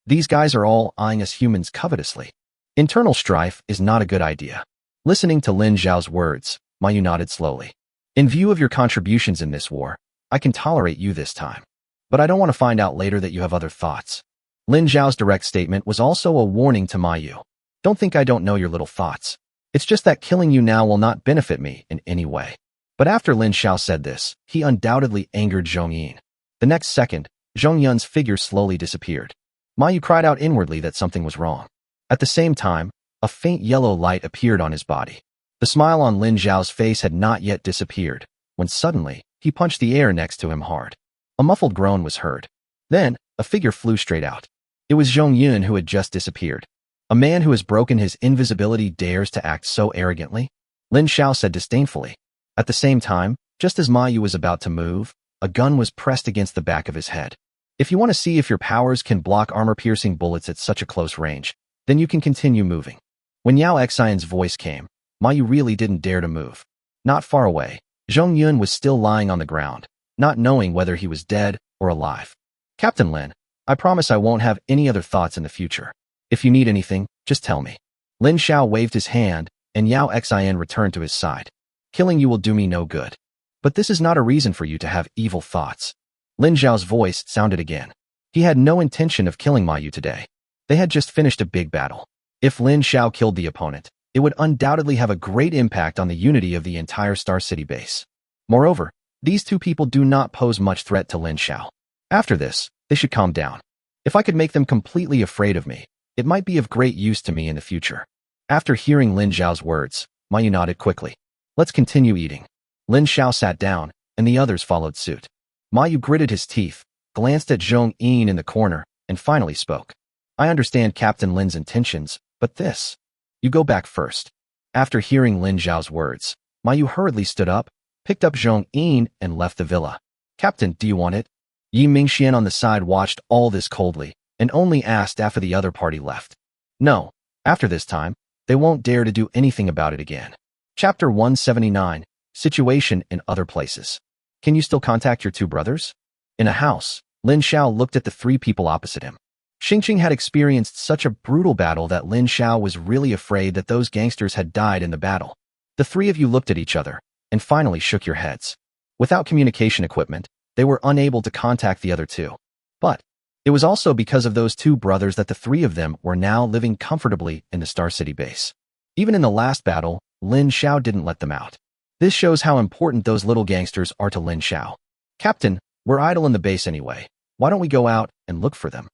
These guys are all eyeing us humans covetously. Internal strife is not a good idea. Listening to Lin Xiao's words, Ma Yu nodded slowly. In view of your contributions in this war, I can tolerate you this time. But I don't want to find out later that you have other thoughts. Lin Xiao's direct statement was also a warning to Ma Yu. Don't think I don't know your little thoughts. It's just that killing you now will not benefit me in any way. But after Lin Xiao said this, he undoubtedly angered Zhong Yin. The next second, Zhong Yun's figure slowly disappeared. Ma Yu cried out inwardly that something was wrong. At the same time, a faint yellow light appeared on his body. The smile on Lin Xiao's face had not yet disappeared, when suddenly, he punched the air next to him hard. A muffled groan was heard. Then, a figure flew straight out. It was Zhong Yun who had just disappeared. A man who has broken his invisibility dares to act so arrogantly? Lin Xiao said disdainfully. At the same time, just as Ma Yu was about to move, a gun was pressed against the back of his head. If you want to see if your powers can block armor-piercing bullets at such a close range, then you can continue moving. When Yao Xian's voice came, Ma Yu really didn't dare to move. Not far away, Zhong Yun was still lying on the ground, not knowing whether he was dead or alive. Captain Lin, I promise I won't have any other thoughts in the future. If you need anything, just tell me. Lin Xiao waved his hand, and Yao Xian returned to his side. Killing you will do me no good. But this is not a reason for you to have evil thoughts. Lin Xiao's voice sounded again. He had no intention of killing Ma Yu today. They had just finished a big battle. If Lin Xiao killed the opponent, it would undoubtedly have a great impact on the unity of the entire Star City base. Moreover, these two people do not pose much threat to Lin Xiao. After this, they should calm down. If I could make them completely afraid of me, it might be of great use to me in the future. After hearing Lin Xiao's words, Ma Yu nodded quickly. Let's continue eating. Lin Xiao sat down, and the others followed suit. Ma Yu gritted his teeth, glanced at Zhong Yin in the corner, and finally spoke. I understand Captain Lin's intentions, but this. You go back first. After hearing Lin Xiao's words, Ma Yu hurriedly stood up, picked up Zhong Yin, and left the villa. Captain, do you want it? Yi Mingxian on the side watched all this coldly, and only asked after the other party left. No, after this time, they won't dare to do anything about it again. Chapter 179, Situation in Other Places. Can you still contact your two brothers? In a house, Lin Xiao looked at the three people opposite him. Xingqing had experienced such a brutal battle that Lin Xiao was really afraid that those gangsters had died in the battle. The three of you looked at each other, and finally shook your heads. Without communication equipment, they were unable to contact the other two. But it was also because of those two brothers that the three of them were now living comfortably in the Star City base. Even in the last battle, Lin Xiao didn't let them out. This shows how important those little gangsters are to Lin Xiao. Captain, we're idle in the base anyway. Why don't we go out and look for them?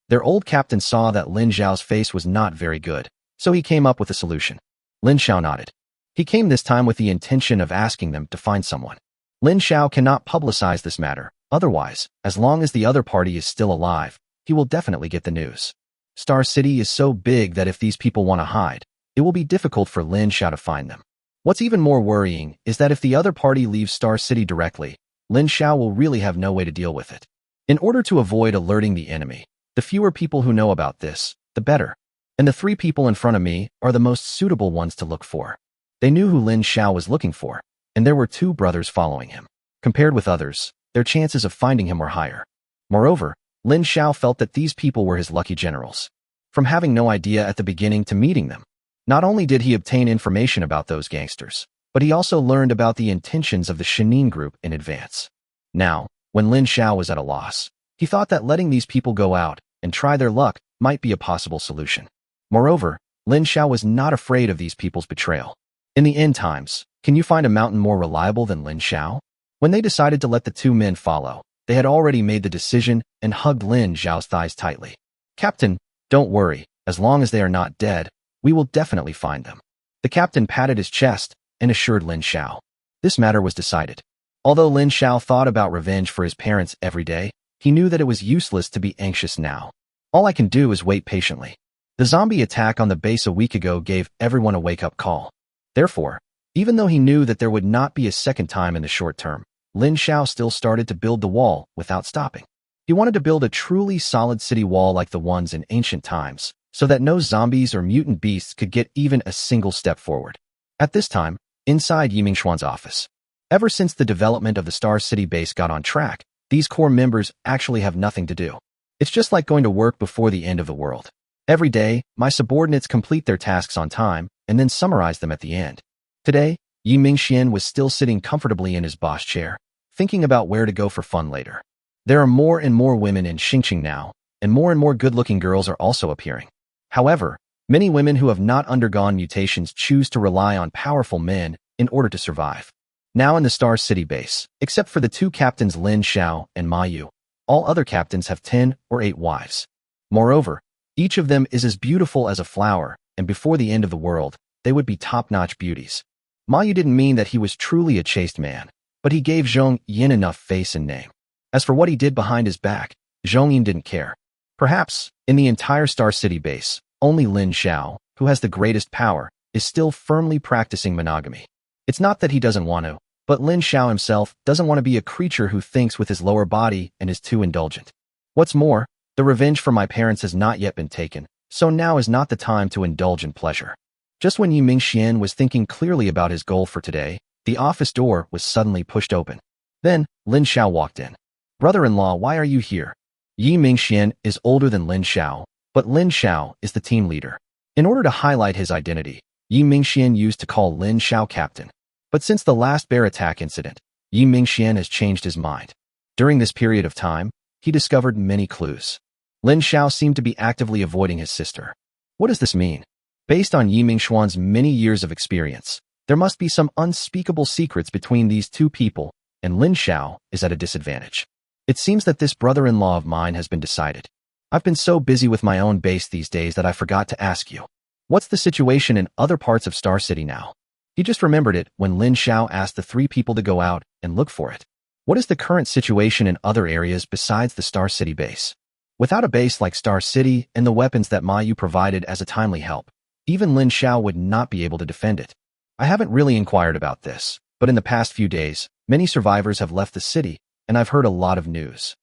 Their old captain saw that Lin Xiao's face was not very good, so he came up with a solution. Lin Xiao nodded. He came this time with the intention of asking them to find someone. Lin Xiao cannot publicize this matter. Otherwise, as long as the other party is still alive, he will definitely get the news. Star City is so big that if these people want to hide, it will be difficult for Lin Xiao to find them. What's even more worrying is that if the other party leaves Star City directly, Lin Xiao will really have no way to deal with it. In order to avoid alerting the enemy, the fewer people who know about this, the better. And the three people in front of me are the most suitable ones to look for. They knew who Lin Xiao was looking for, and there were two brothers following him. Compared with others, their chances of finding him were higher. Moreover, Lin Xiao felt that these people were his lucky generals. From having no idea at the beginning to meeting them, not only did he obtain information about those gangsters, but he also learned about the intentions of the Shenin group in advance. Now, when Lin Xiao was at a loss, he thought that letting these people go out and try their luck might be a possible solution. Moreover, Lin Xiao was not afraid of these people's betrayal. In the end times, can you find a mountain more reliable than Lin Xiao? When they decided to let the two men follow, they had already made the decision and hugged Lin Xiao's thighs tightly. Captain, don't worry, as long as they are not dead, we will definitely find them. The captain patted his chest and assured Lin Xiao. This matter was decided. Although Lin Xiao thought about revenge for his parents every day, he knew that it was useless to be anxious now. All I can do is wait patiently. The zombie attack on the base a week ago gave everyone a wake-up call. Therefore, even though he knew that there would not be a second time in the short term, Lin Xiao still started to build the wall without stopping. He wanted to build a truly solid city wall like the ones in ancient times, so that no zombies or mutant beasts could get even a single step forward. At this time, inside Yi Mingxuan's office. Ever since the development of the Star City base got on track, these core members actually have nothing to do. It's just like going to work before the end of the world. Every day, my subordinates complete their tasks on time and then summarize them at the end. Today, Yi Mingxian was still sitting comfortably in his boss chair, thinking about where to go for fun later. There are more and more women in Xingqing now, and more good-looking girls are also appearing. However, many women who have not undergone mutations choose to rely on powerful men in order to survive. Now in the Star City base, except for the two captains Lin Xiao and Ma Yu, all other captains have 10 or 8 wives. Moreover, each of them is as beautiful as a flower, and before the end of the world, they would be top-notch beauties. Ma Yu didn't mean that he was truly a chaste man, but he gave Zhong Yin enough face and name. As for what he did behind his back, Zhong Yin didn't care. Perhaps, in the entire Star City base, only Lin Xiao, who has the greatest power, is still firmly practicing monogamy. It's not that he doesn't want to, but Lin Xiao himself doesn't want to be a creature who thinks with his lower body and is too indulgent. What's more, the revenge for my parents has not yet been taken, so now is not the time to indulge in pleasure. Just when Yi Mingxian was thinking clearly about his goal for today, the office door was suddenly pushed open. Then, Lin Xiao walked in. Brother-in-law, why are you here? Yi Mingxian is older than Lin Xiao, but Lin Xiao is the team leader. In order to highlight his identity, Yi Mingxian used to call Lin Xiao captain. But since the last bear attack incident, Yi Mingxian has changed his mind. During this period of time, he discovered many clues. Lin Xiao seemed to be actively avoiding his sister. What does this mean? Based on Yi Mingxuan's many years of experience, there must be some unspeakable secrets between these two people, and Lin Xiao is at a disadvantage. It seems that this brother-in-law of mine has been decided. I've been so busy with my own base these days that I forgot to ask you. What's the situation in other parts of Star City now? He just remembered it when Lin Xiao asked the three people to go out and look for it. What is the current situation in other areas besides the Star City base? Without a base like Star City and the weapons that Ma Yu provided as a timely help, even Lin Xiao would not be able to defend it. I haven't really inquired about this, but in the past few days, many survivors have left the city, and I've heard a lot of news.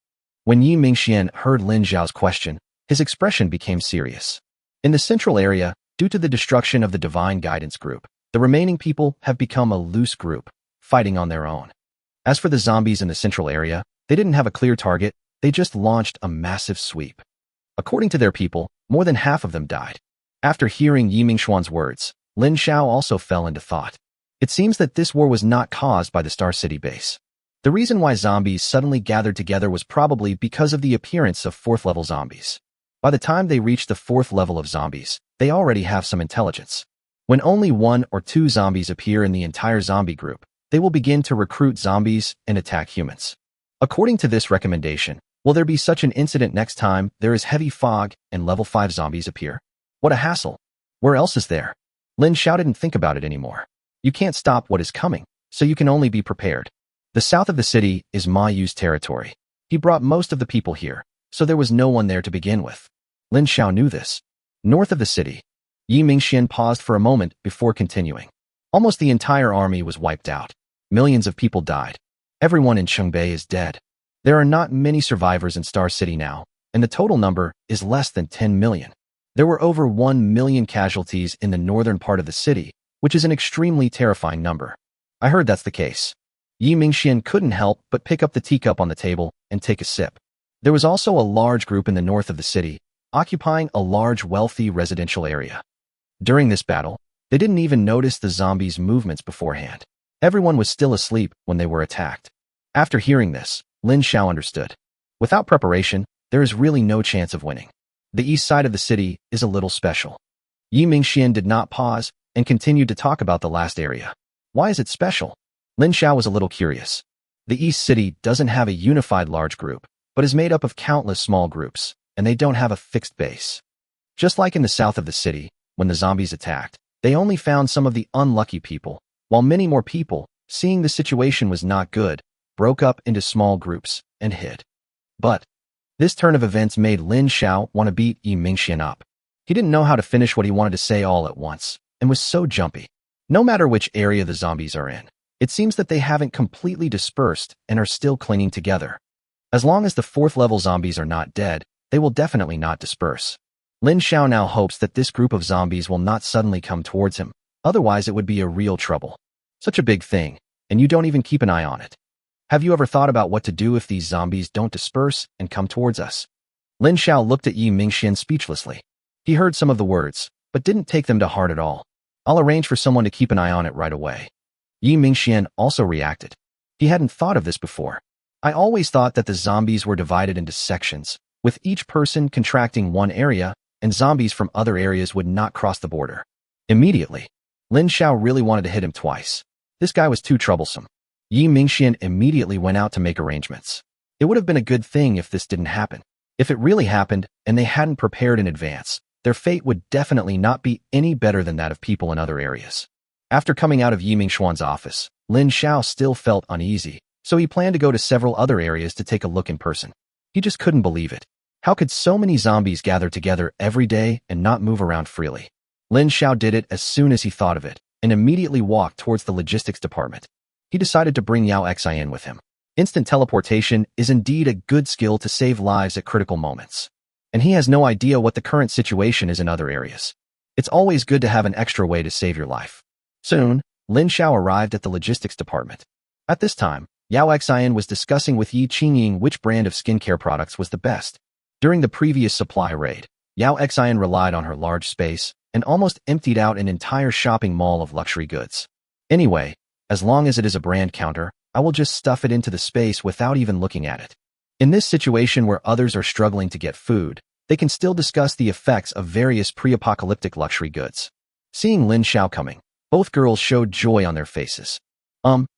When Yi Mingxian heard Lin Xiao's question, his expression became serious. In the central area, due to the destruction of the Divine Guidance Group, the remaining people have become a loose group, fighting on their own. As for the zombies in the central area, they didn't have a clear target, they just launched a massive sweep. According to their people, more than half of them died. After hearing Yi Mingxuan's words, Lin Xiao also fell into thought. It seems that this war was not caused by the Star City base. The reason why zombies suddenly gathered together was probably because of the appearance of 4th-level zombies. By the time they reach the 4th level of zombies, they already have some intelligence. When only 1 or 2 zombies appear in the entire zombie group, they will begin to recruit zombies and attack humans. According to this recommendation, will there be such an incident next time there is heavy fog and level 5 zombies appear? What a hassle. Where else is there? Lin Xiao didn't think about it anymore. You can't stop what is coming, so you can only be prepared. The south of the city is Ma Yu's territory. He brought most of the people here, so there was no one there to begin with. Lin Xiao knew this. North of the city, Yi Mingxian paused for a moment before continuing. Almost the entire army was wiped out. Millions of people died. Everyone in Chengbei is dead. There are not many survivors in Star City now, and the total number is less than 10 million. There were over 1 million casualties in the northern part of the city, which is an extremely terrifying number. I heard that's the case. Yi Mingxian couldn't help but pick up the teacup on the table and take a sip. There was also a large group in the north of the city, occupying a large wealthy residential area. During this battle, they didn't even notice the zombies' movements beforehand. Everyone was still asleep when they were attacked. After hearing this, Lin Xiao understood. Without preparation, there is really no chance of winning. The east side of the city is a little special. Yi Mingxian did not pause and continued to talk about the last area. Why is it special? Lin Xiao was a little curious. The east city doesn't have a unified large group, but is made up of countless small groups, and they don't have a fixed base. Just like in the south of the city, when the zombies attacked, they only found some of the unlucky people, while many more people, seeing the situation was not good, broke up into small groups and hid. But this turn of events made Lin Xiao want to beat Yi Mingxian up. He didn't know how to finish what he wanted to say all at once, and was so jumpy. No matter which area the zombies are in, it seems that they haven't completely dispersed and are still clinging together. As long as the 4th level zombies are not dead, they will definitely not disperse. Lin Xiao now hopes that this group of zombies will not suddenly come towards him, otherwise it would be a real trouble. Such a big thing, and you don't even keep an eye on it. Have you ever thought about what to do if these zombies don't disperse and come towards us? Lin Xiao looked at Yi Mingxian speechlessly. He heard some of the words, but didn't take them to heart at all. I'll arrange for someone to keep an eye on it right away. Yi Mingxian also reacted. He hadn't thought of this before. I always thought that the zombies were divided into sections, with each person contracting one area, and zombies from other areas would not cross the border. Immediately, Lin Xiao really wanted to hit him twice. This guy was too troublesome. Yi Mingxian immediately went out to make arrangements. It would have been a good thing if this didn't happen. If it really happened, and they hadn't prepared in advance, their fate would definitely not be any better than that of people in other areas. After coming out of Yi Mingxuan's office, Lin Xiao still felt uneasy, so he planned to go to several other areas to take a look in person. He just couldn't believe it. How could so many zombies gather together every day and not move around freely? Lin Xiao did it as soon as he thought of it, and immediately walked towards the logistics department. He decided to bring Yao Xian with him. Instant teleportation is indeed a good skill to save lives at critical moments. And he has no idea what the current situation is in other areas. It's always good to have an extra way to save your life. Soon, Lin Xiao arrived at the logistics department. At this time, Yao Xian was discussing with Yi Qingying which brand of skincare products was the best. During the previous supply raid, Yao Xian relied on her large space and almost emptied out an entire shopping mall of luxury goods. Anyway, as long as it is a brand counter, I will just stuff it into the space without even looking at it. In this situation where others are struggling to get food, they can still discuss the effects of various pre-apocalyptic luxury goods. Seeing Lin Xiao coming, both girls showed joy on their faces.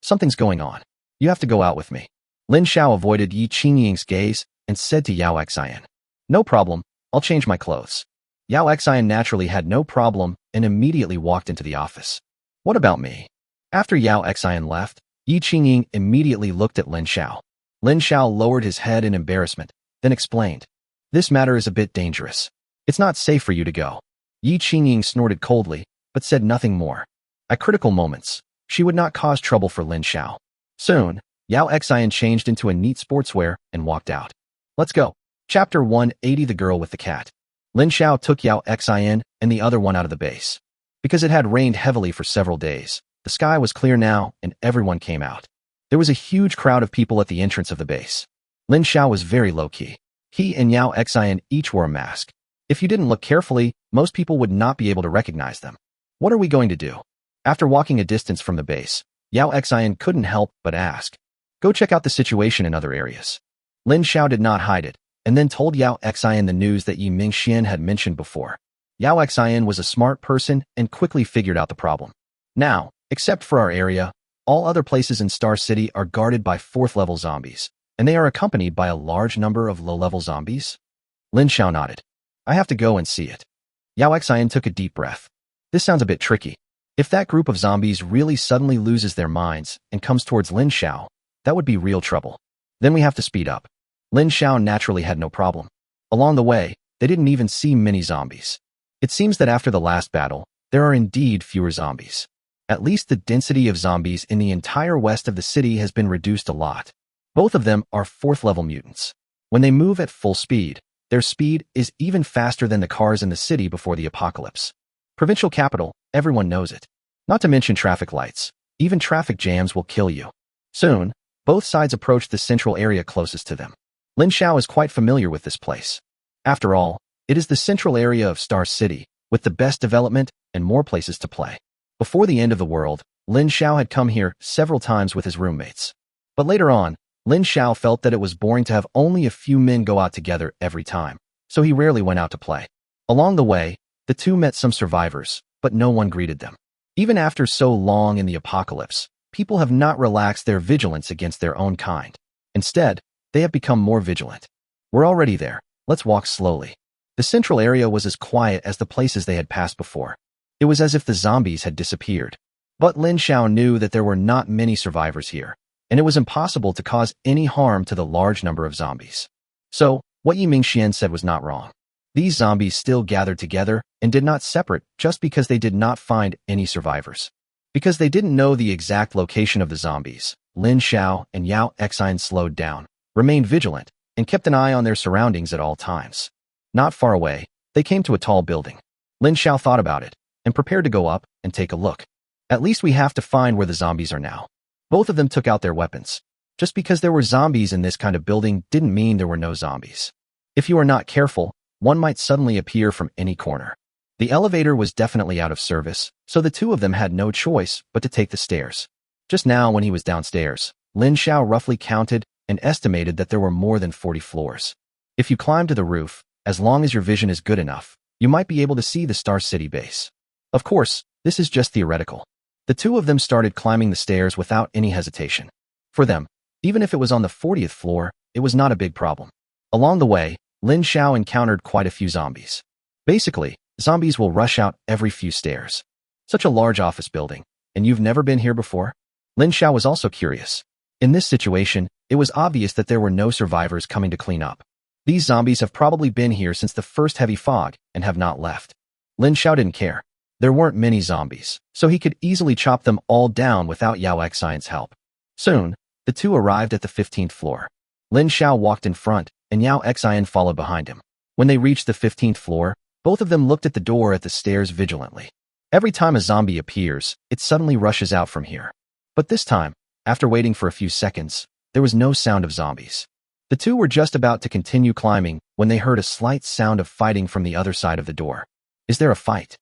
Something's going on. You have to go out with me. Lin Xiao avoided Yi Qingying's gaze and said to Yao Xian, "No problem, I'll change my clothes." Yao Xian naturally had no problem and immediately walked into the office. "What about me?" After Yao Xian left, Yi Qingying immediately looked at Lin Xiao. Lin Xiao lowered his head in embarrassment, then explained, "This matter is a bit dangerous. It's not safe for you to go." Yi Qingying snorted coldly, but said nothing more. At critical moments, she would not cause trouble for Lin Xiao. Soon, Yao Xian changed into a neat sportswear and walked out. Let's go. Chapter 180 The Girl with the Cat. Lin Xiao took Yao Xian and the other one out of the base. Because it had rained heavily for several days, the sky was clear now and everyone came out. There was a huge crowd of people at the entrance of the base. Lin Xiao was very low-key. He and Yao Xian each wore a mask. If you didn't look carefully, most people would not be able to recognize them. What are we going to do? After walking a distance from the base, Yao Xian couldn't help but ask. Go check out the situation in other areas. Lin Xiao did not hide it, and then told Yao Xian the news that Yi Mingxian had mentioned before. Yao Xian was a smart person and quickly figured out the problem. Now, except for our area, all other places in Star City are guarded by 4th-level zombies, and they are accompanied by a large number of low-level zombies? Lin Xiao nodded. I have to go and see it. Yao Xian took a deep breath. This sounds a bit tricky. If that group of zombies really suddenly loses their minds and comes towards Lin Xiao, that would be real trouble. Then we have to speed up. Lin Xiao naturally had no problem. Along the way, they didn't even see many zombies. It seems that after the last battle, there are indeed fewer zombies. At least the density of zombies in the entire west of the city has been reduced a lot. Both of them are 4th-level mutants. When they move at full speed, their speed is even faster than the cars in the city before the apocalypse. Provincial capital, everyone knows it. Not to mention traffic lights. Even traffic jams will kill you. Soon, both sides approach the central area closest to them. Lin Xiao is quite familiar with this place. After all, it is the central area of Star City, with the best development and more places to play. Before the end of the world, Lin Xiao had come here several times with his roommates. But later on, Lin Xiao felt that it was boring to have only a few men go out together every time, so he rarely went out to play. Along the way, the two met some survivors, but no one greeted them. Even after so long in the apocalypse, people have not relaxed their vigilance against their own kind. Instead, they have become more vigilant. We're already there. Let's walk slowly. The central area was as quiet as the places they had passed before. It was as if the zombies had disappeared. But Lin Xiao knew that there were not many survivors here, and it was impossible to cause any harm to the large number of zombies. So, what Yi Mingxian said was not wrong. These zombies still gathered together and did not separate just because they did not find any survivors. Because they didn't know the exact location of the zombies, Lin Xiao and Yao Xian slowed down, remained vigilant, and kept an eye on their surroundings at all times. Not far away, they came to a tall building. Lin Xiao thought about it and prepared to go up and take a look. At least we have to find where the zombies are now. Both of them took out their weapons. Just because there were zombies in this kind of building didn't mean there were no zombies. If you are not careful, one might suddenly appear from any corner. The elevator was definitely out of service, so the two of them had no choice but to take the stairs. Just now when he was downstairs, Lin Xiao roughly counted and estimated that there were more than 40 floors. If you climb to the roof, as long as your vision is good enough, you might be able to see the Star City base. Of course, this is just theoretical. The two of them started climbing the stairs without any hesitation. For them, even if it was on the 40th floor, it was not a big problem. Along the way, Lin Xiao encountered quite a few zombies. Basically, zombies will rush out every few stairs. Such a large office building, and you've never been here before? Lin Xiao was also curious. In this situation, it was obvious that there were no survivors coming to clean up. These zombies have probably been here since the first heavy fog and have not left. Lin Xiao didn't care. There weren't many zombies, so he could easily chop them all down without Yao Xian's help. Soon, the two arrived at the 15th floor. Lin Xiao walked in front, and Yao Xian followed behind him. When they reached the 15th floor, both of them looked at the door at the stairs vigilantly. Every time a zombie appears, it suddenly rushes out from here. But this time, after waiting for a few seconds, there was no sound of zombies. The two were just about to continue climbing when they heard a slight sound of fighting from the other side of the door. Is there a fight?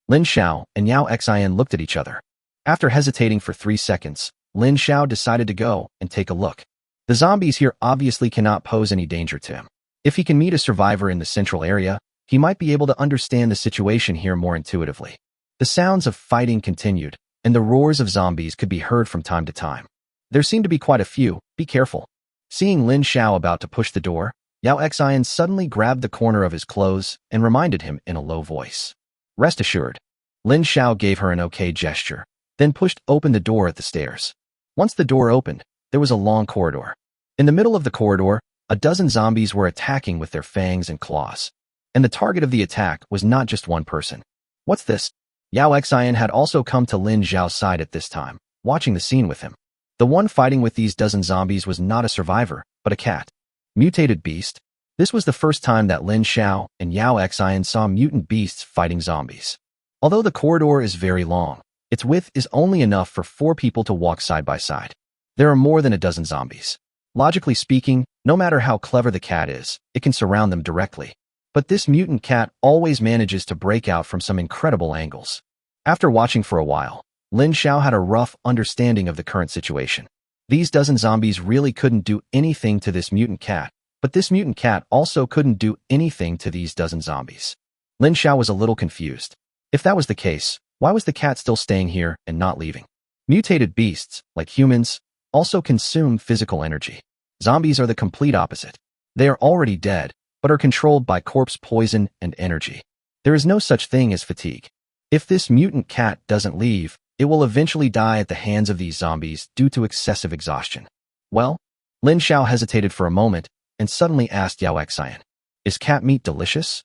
Lin Xiao and Yao Xian looked at each other. After hesitating for 3 seconds, Lin Xiao decided to go and take a look. The zombies here obviously cannot pose any danger to him. If he can meet a survivor in the central area, he might be able to understand the situation here more intuitively. The sounds of fighting continued, and the roars of zombies could be heard from time to time. There seemed to be quite a few. Be careful. Seeing Lin Xiao about to push the door, Yao Xian suddenly grabbed the corner of his clothes and reminded him in a low voice. Rest assured. Lin Xiao gave her an okay gesture, then pushed open the door at the stairs. Once the door opened, there was a long corridor. In the middle of the corridor, a dozen zombies were attacking with their fangs and claws. And the target of the attack was not just one person. What's this? Yao Xian had also come to Lin Xiao's side at this time, watching the scene with him. The one fighting with these dozen zombies was not a survivor, but a cat. Mutated beast? This was the first time that Lin Xiao and Yao Xian saw mutant beasts fighting zombies. Although the corridor is very long, its width is only enough for 4 people to walk side by side. There are more than a dozen zombies. Logically speaking, no matter how clever the cat is, it can surround them directly. But this mutant cat always manages to break out from some incredible angles. After watching for a while, Lin Xiao had a rough understanding of the current situation. These dozen zombies really couldn't do anything to this mutant cat, but this mutant cat also couldn't do anything to these dozen zombies. Lin Xiao was a little confused. If that was the case, why was the cat still staying here and not leaving? Mutated beasts, like humans, also consume physical energy. Zombies are the complete opposite. They are already dead, but are controlled by corpse poison and energy. There is no such thing as fatigue. If this mutant cat doesn't leave, it will eventually die at the hands of these zombies due to excessive exhaustion. Well, Lin Xiao hesitated for a moment and suddenly asked Yao Xian, "Is cat meat delicious?"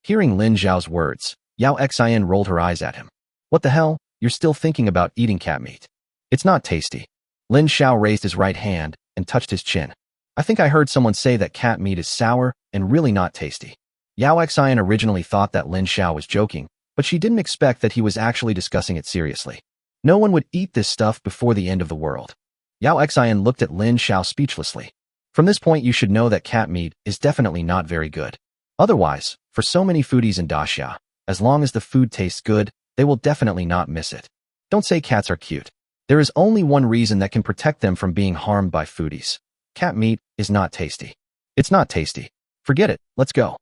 Hearing Lin Xiao's words, Yao Xian rolled her eyes at him. "What the hell? You're still thinking about eating cat meat? It's not tasty." Lin Xiao raised his right hand and touched his chin. "I think I heard someone say that cat meat is sour and really not tasty." Yao Xian originally thought that Lin Xiao was joking, but she didn't expect that he was actually discussing it seriously. No one would eat this stuff before the end of the world. Yao Xian looked at Lin Xiao speechlessly. From this point, you should know that cat meat is definitely not very good. Otherwise, for so many foodies in Daxia, as long as the food tastes good, they will definitely not miss it. Don't say cats are cute. There is only one reason that can protect them from being harmed by foodies. Cat meat is not tasty. It's not tasty. Forget it, let's go.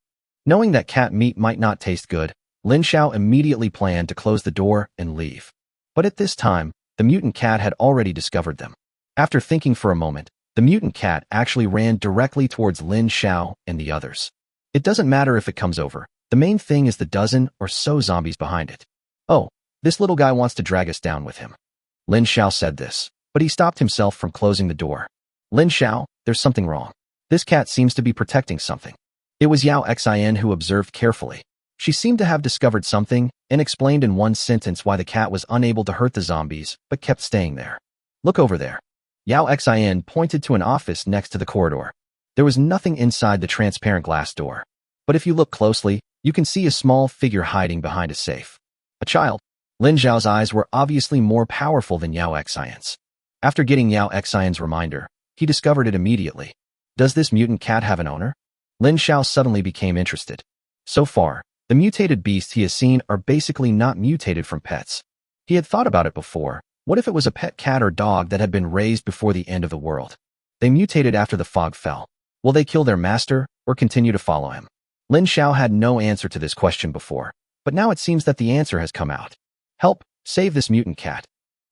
Knowing that cat meat might not taste good, Lin Xiao immediately planned to close the door and leave. But at this time, the mutant cat had already discovered them. After thinking for a moment, the mutant cat actually ran directly towards Lin Xiao and the others. It doesn't matter if it comes over. The main thing is the dozen or so zombies behind it. "Oh, this little guy wants to drag us down with him." Lin Xiao said this, but he stopped himself from closing the door. "Lin Xiao, there's something wrong. This cat seems to be protecting something." It was Yao Xian who observed carefully. She seemed to have discovered something and explained in one sentence why the cat was unable to hurt the zombies but kept staying there. "Look over there." Yao Xian pointed to an office next to the corridor. There was nothing inside the transparent glass door. But if you look closely, you can see a small figure hiding behind a safe. A child. Lin Xiao's eyes were obviously more powerful than Yao Xian's. After getting Yao Xian's reminder, he discovered it immediately. Does this mutant cat have an owner? Lin Xiao suddenly became interested. So far, the mutated beasts he has seen are basically not mutated from pets. He had thought about it before. What if it was a pet cat or dog that had been raised before the end of the world? They mutated after the fog fell. Will they kill their master or continue to follow him? Lin Xiao had no answer to this question before, but now it seems that the answer has come out. "Help, save this mutant cat."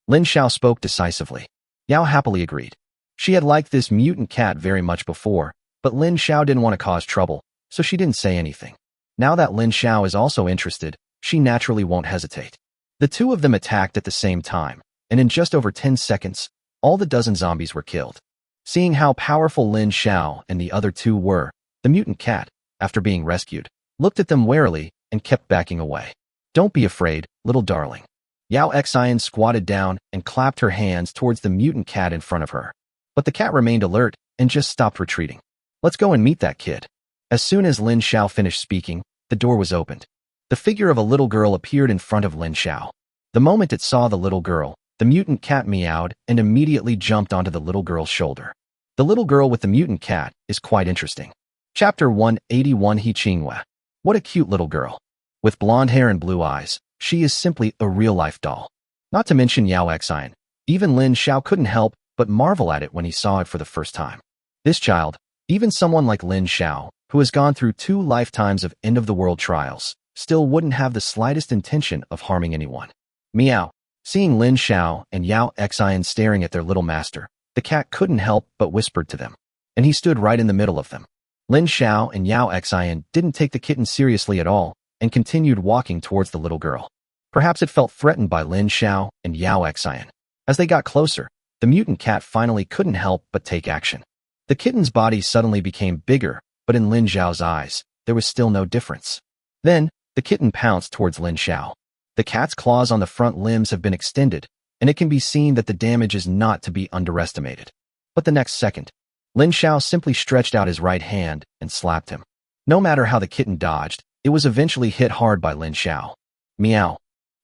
Lin Xiao spoke decisively. Yao happily agreed. She had liked this mutant cat very much before, but Lin Xiao didn't want to cause trouble, so she didn't say anything. Now that Lin Xiao is also interested, she naturally won't hesitate. The two of them attacked at the same time, and in just over 10 seconds, all the dozen zombies were killed. Seeing how powerful Lin Xiao and the other two were, the mutant cat, after being rescued, looked at them warily and kept backing away. Don't be afraid, little darling. Yao Xian squatted down and clapped her hands towards the mutant cat in front of her. But the cat remained alert and just stopped retreating. Let's go and meet that kid. As soon as Lin Xiao finished speaking, the door was opened. The figure of a little girl appeared in front of Lin Xiao. The moment it saw the little girl, the mutant cat meowed and immediately jumped onto the little girl's shoulder. The little girl with the mutant cat is quite interesting. Chapter 181 He Qinghua. What a cute little girl. With blonde hair and blue eyes, she is simply a real-life doll. Not to mention Yao Xian. Even Lin Xiao couldn't help but marvel at it when he saw it for the first time. This child, even someone like Lin Xiao, who has gone through 2 lifetimes of end-of-the-world trials, still wouldn't have the slightest intention of harming anyone. Meow. Seeing Lin Xiao and Yao Xian staring at their little master, the cat couldn't help but whispered to them. And he stood right in the middle of them. Lin Xiao and Yao Xian didn't take the kitten seriously at all and continued walking towards the little girl. Perhaps it felt threatened by Lin Xiao and Yao Xian. As they got closer, the mutant cat finally couldn't help but take action. The kitten's body suddenly became bigger, but in Lin Xiao's eyes, there was still no difference. Then, the kitten pounced towards Lin Xiao. The cat's claws on the front limbs have been extended, and it can be seen that the damage is not to be underestimated. But the next second, Lin Xiao simply stretched out his right hand and slapped him. No matter how the kitten dodged, it was eventually hit hard by Lin Xiao. Meow.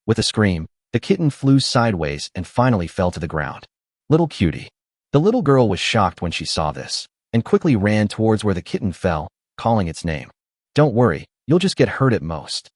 With a scream, the kitten flew sideways and finally fell to the ground. Little cutie. The little girl was shocked when she saw this, and quickly ran towards where the kitten fell, calling its name. Don't worry, you'll just get hurt at most.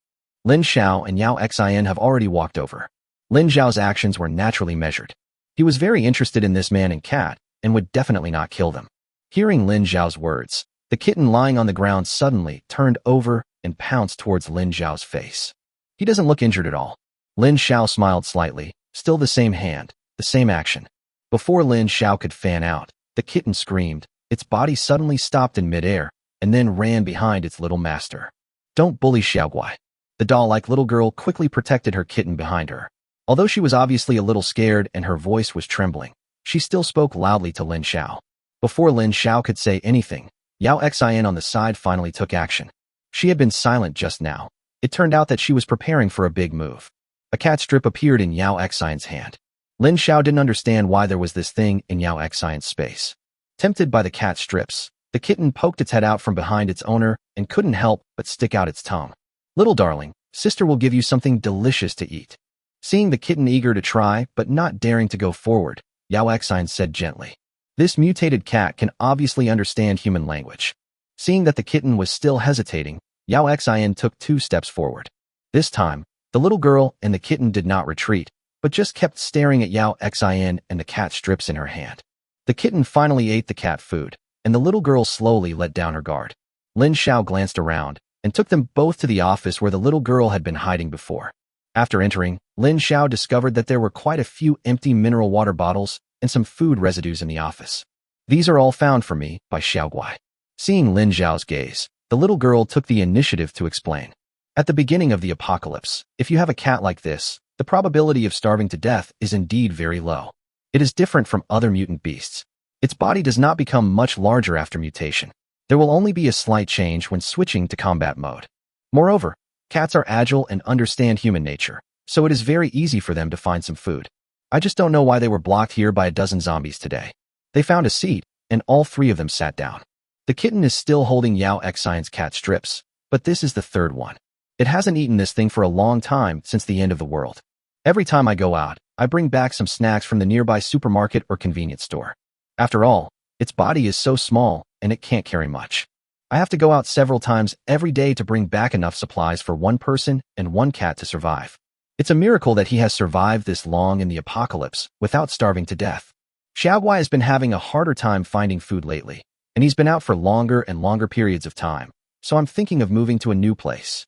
Lin Xiao and Yao Xian have already walked over. Lin Xiao's actions were naturally measured. He was very interested in this man and cat, and would definitely not kill them. Hearing Lin Xiao's words, the kitten lying on the ground suddenly turned over and pounced towards Lin Xiao's face. He doesn't look injured at all. Lin Xiao smiled slightly, still the same hand, the same action. Before Lin Xiao could fan out, the kitten screamed. Its body suddenly stopped in midair, and then ran behind its little master. Don't bully Xiaoguai. The doll-like little girl quickly protected her kitten behind her. Although she was obviously a little scared and her voice was trembling, she still spoke loudly to Lin Xiao. Before Lin Xiao could say anything, Yao Xian on the side finally took action. She had been silent just now. It turned out that she was preparing for a big move. A cat strip appeared in Yao Xian's hand. Lin Xiao didn't understand why there was this thing in Yao Xian's space. Tempted by the cat strips, the kitten poked its head out from behind its owner and couldn't help but stick out its tongue. Little darling, sister will give you something delicious to eat. Seeing the kitten eager to try but not daring to go forward, Yao Xian said gently. This mutated cat can obviously understand human language. Seeing that the kitten was still hesitating, Yao Xian took 2 steps forward. This time, the little girl and the kitten did not retreat, but just kept staring at Yao Xian and the cat strips in her hand. The kitten finally ate the cat food, and the little girl slowly let down her guard. Lin Xiao glanced around and took them both to the office where the little girl had been hiding before. After entering, Lin Xiao discovered that there were quite a few empty mineral water bottles and some food residues in the office. These are all found for me by Xiaoguai. Seeing Lin Xiao's gaze, the little girl took the initiative to explain. At the beginning of the apocalypse, if you have a cat like this, the probability of starving to death is indeed very low. It is different from other mutant beasts. Its body does not become much larger after mutation. There will only be a slight change when switching to combat mode. Moreover, cats are agile and understand human nature, so it is very easy for them to find some food. I just don't know why they were blocked here by a dozen zombies today. They found a seat, and all 3 of them sat down. The kitten is still holding Yao Xian's cat strips, but this is the 3rd one. It hasn't eaten this thing for a long time since the end of the world. Every time I go out, I bring back some snacks from the nearby supermarket or convenience store. After all, its body is so small, and it can't carry much. I have to go out several times every day to bring back enough supplies for 1 person and 1 cat to survive. It's a miracle that he has survived this long in the apocalypse without starving to death. Xiaoguai has been having a harder time finding food lately, and he's been out for longer and longer periods of time, so I'm thinking of moving to a new place.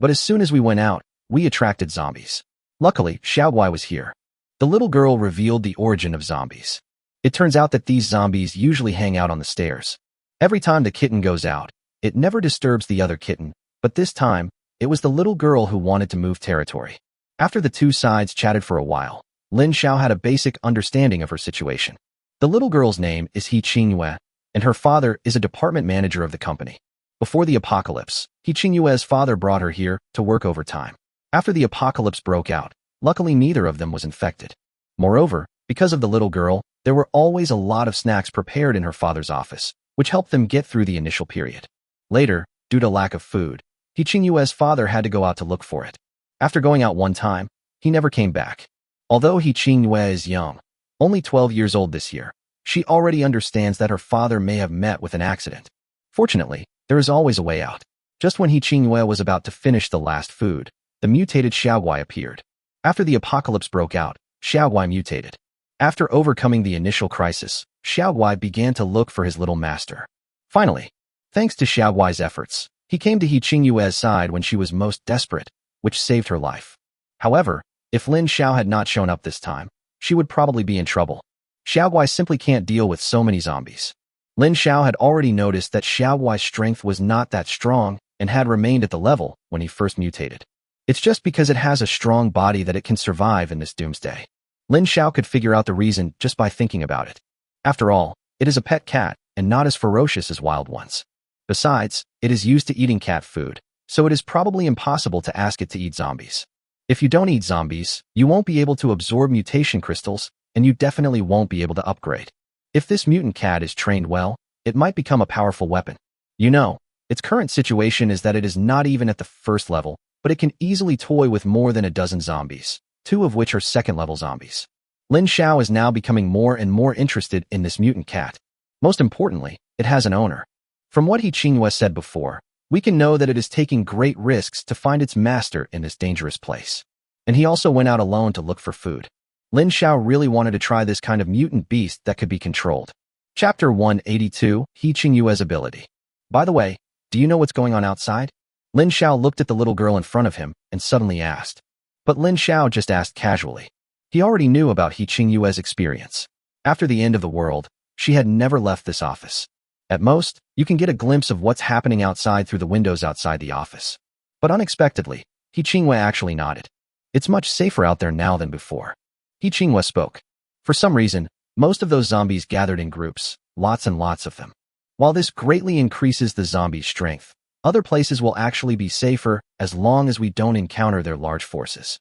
But as soon as we went out, we attracted zombies. Luckily, Xiaoguai was here. The little girl revealed the origin of zombies. It turns out that these zombies usually hang out on the stairs. Every time the kitten goes out, it never disturbs the other kitten, but this time, it was the little girl who wanted to move territory. After the 2 sides chatted for a while, Lin Xiao had a basic understanding of her situation. The little girl's name is He Qinghua, and her father is a department manager of the company. Before the apocalypse, He Qinghua's father brought her here to work overtime. After the apocalypse broke out, luckily neither of them was infected. Moreover, because of the little girl, there were always a lot of snacks prepared in her father's office, which helped them get through the initial period. Later, due to lack of food, He Qingyue's father had to go out to look for it. After going out one time, he never came back. Although He Qingyue is young, only 12 years old this year, she already understands that her father may have met with an accident. Fortunately, there is always a way out. Just when He Qingyue was about to finish the last food, the mutated Xiaoguai appeared. After the apocalypse broke out, Xiaoguai mutated. After overcoming the initial crisis, Xiaoguai began to look for his little master. Finally, thanks to Xiaoguai's efforts, he came to He Qingyue's side when she was most desperate, which saved her life. However, if Lin Xiao had not shown up this time, she would probably be in trouble. Xiaoguai simply can't deal with so many zombies. Lin Xiao had already noticed that Xiaoguai's strength was not that strong and had remained at the level when he first mutated. It's just because it has a strong body that it can survive in this doomsday. Lin Xiao could figure out the reason just by thinking about it. After all, it is a pet cat and not as ferocious as wild ones. Besides, it is used to eating cat food, so it is probably impossible to ask it to eat zombies. If you don't eat zombies, you won't be able to absorb mutation crystals, and you definitely won't be able to upgrade. If this mutant cat is trained well, it might become a powerful weapon. You know, its current situation is that it is not even at the first level, but it can easily toy with more than a dozen zombies, 2 of which are second-level zombies. Lin Xiao is now becoming more and more interested in this mutant cat. Most importantly, it has an owner. From what He Qingyue said before, we can know that it is taking great risks to find its master in this dangerous place. And he also went out alone to look for food. Lin Xiao really wanted to try this kind of mutant beast that could be controlled. Chapter 182, He Qingyue's ability. By the way, do you know what's going on outside? Lin Xiao looked at the little girl in front of him and suddenly asked. But Lin Xiao just asked casually. He already knew about He Qingyue's experience. After the end of the world, she had never left this office. At most, you can get a glimpse of what's happening outside through the windows outside the office. But unexpectedly, He Qingyue actually nodded. It's much safer out there now than before. He Qingyue spoke. For some reason, most of those zombies gathered in groups, lots and lots of them. While this greatly increases the zombie's strength, other places will actually be safer as long as we don't encounter their large forces.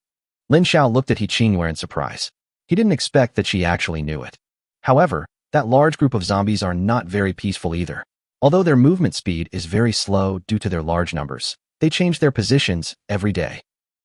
Lin Xiao looked at He Qingyue in surprise. He didn't expect that she actually knew it. However, that large group of zombies are not very peaceful either. Although their movement speed is very slow due to their large numbers, they change their positions every day.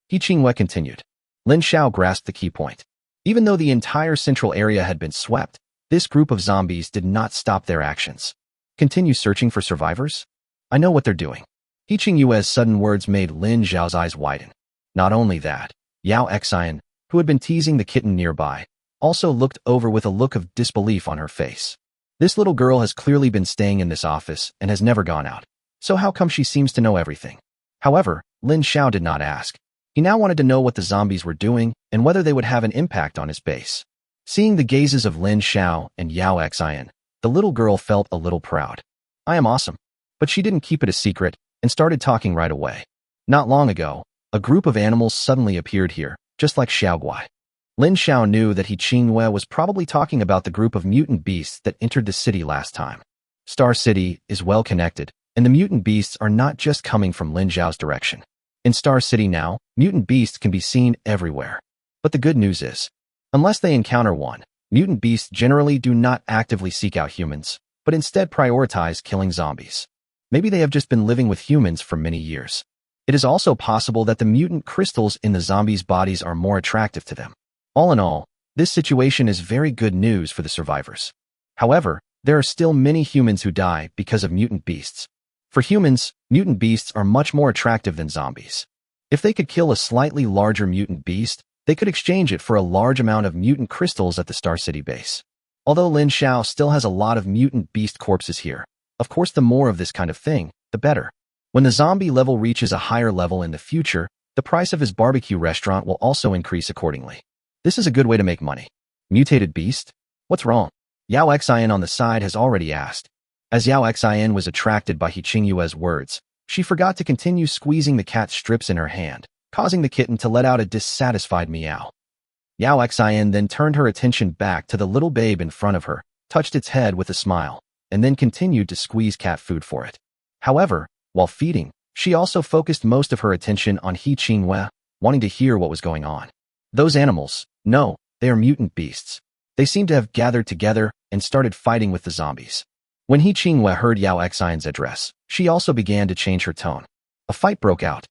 He Qingyue continued. Lin Xiao grasped the key point. Even though the entire central area had been swept, this group of zombies did not stop their actions. Continue searching for survivors? I know what they're doing. He Qingyue's sudden words made Lin Xiao's eyes widen. Not only that, Yao Xian, who had been teasing the kitten nearby, also looked over with a look of disbelief on her face. This little girl has clearly been staying in this office and has never gone out. So how come she seems to know everything? However, Lin Xiao did not ask. He now wanted to know what the zombies were doing and whether they would have an impact on his base. Seeing the gazes of Lin Xiao and Yao Xian, the little girl felt a little proud. I am awesome. But she didn't keep it a secret and started talking right away. Not long ago, a group of animals suddenly appeared here, just like Xiaoguai. Lin Xiao knew that He Qingyue was probably talking about the group of mutant beasts that entered the city last time. Star City is well connected, and the mutant beasts are not just coming from Lin Xiao's direction. In Star City now, mutant beasts can be seen everywhere. But the good news is, unless they encounter one, mutant beasts generally do not actively seek out humans, but instead prioritize killing zombies. Maybe they have just been living with humans for many years. It is also possible that the mutant crystals in the zombies' bodies are more attractive to them. All in all, this situation is very good news for the survivors. However, there are still many humans who die because of mutant beasts. For humans, mutant beasts are much more attractive than zombies. If they could kill a slightly larger mutant beast, they could exchange it for a large amount of mutant crystals at the Star City base. Although Lin Xiao still has a lot of mutant beast corpses here, of course the more of this kind of thing, the better. When the zombie level reaches a higher level in the future, the price of his barbecue restaurant will also increase accordingly. This is a good way to make money. Mutated beast? What's wrong? Yao Xian on the side has already asked. As Yao Xian was attracted by He Qingyue's words, she forgot to continue squeezing the cat strips in her hand, causing the kitten to let out a dissatisfied meow. Yao Xian then turned her attention back to the little babe in front of her, touched its head with a smile, and then continued to squeeze cat food for it. However, while feeding, she also focused most of her attention on He Qingyue. wanting to hear what was going on. Those animals, no, they are mutant beasts. They seem to have gathered together and started fighting with the zombies. When He Qingwei heard Yao Xian's address, she also began to change her tone. A fight broke out.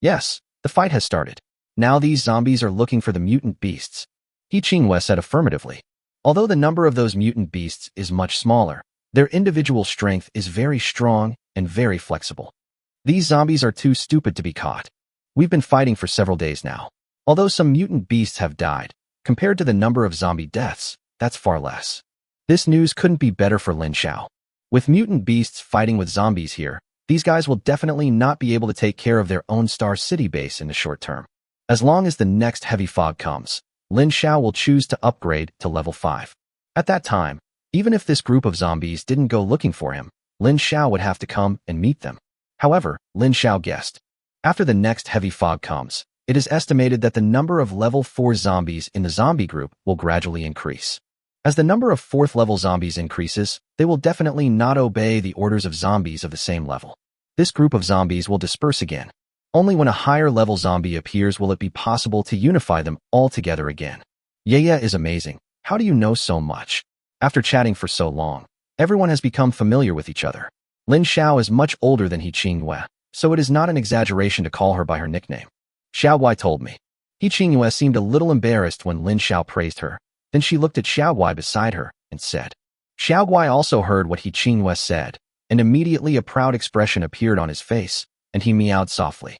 Yes, the fight has started. Now these zombies are looking for the mutant beasts. He Qingwei said affirmatively. Although the number of those mutant beasts is much smaller, their individual strength is very strong and very flexible. These zombies are too stupid to be caught. We've been fighting for several days now. Although some mutant beasts have died, compared to the number of zombie deaths, that's far less. This news couldn't be better for Lin Xiao. With mutant beasts fighting with zombies here, these guys will definitely not be able to take care of their own Star City base in the short term. As long as the next heavy fog comes, Lin Xiao will choose to upgrade to level 5. At that time, even if this group of zombies didn't go looking for him, Lin Xiao would have to come and meet them. However, Lin Xiao guessed. After the next heavy fog comes, it is estimated that the number of level 4 zombies in the zombie group will gradually increase. As the number of 4th level zombies increases, they will definitely not obey the orders of zombies of the same level. This group of zombies will disperse again. Only when a higher level zombie appears will it be possible to unify them all together again. Yaya is amazing. How do you know so much? After chatting for so long, everyone has become familiar with each other. Lin Xiao is much older than He Qingwei, so it is not an exaggeration to call her by her nickname. Xiaowai told me. He Qingwei seemed a little embarrassed when Lin Xiao praised her. Then she looked at Xiaowai beside her and said. Xiaowai also heard what He Qingwei said, and immediately a proud expression appeared on his face, and he meowed softly.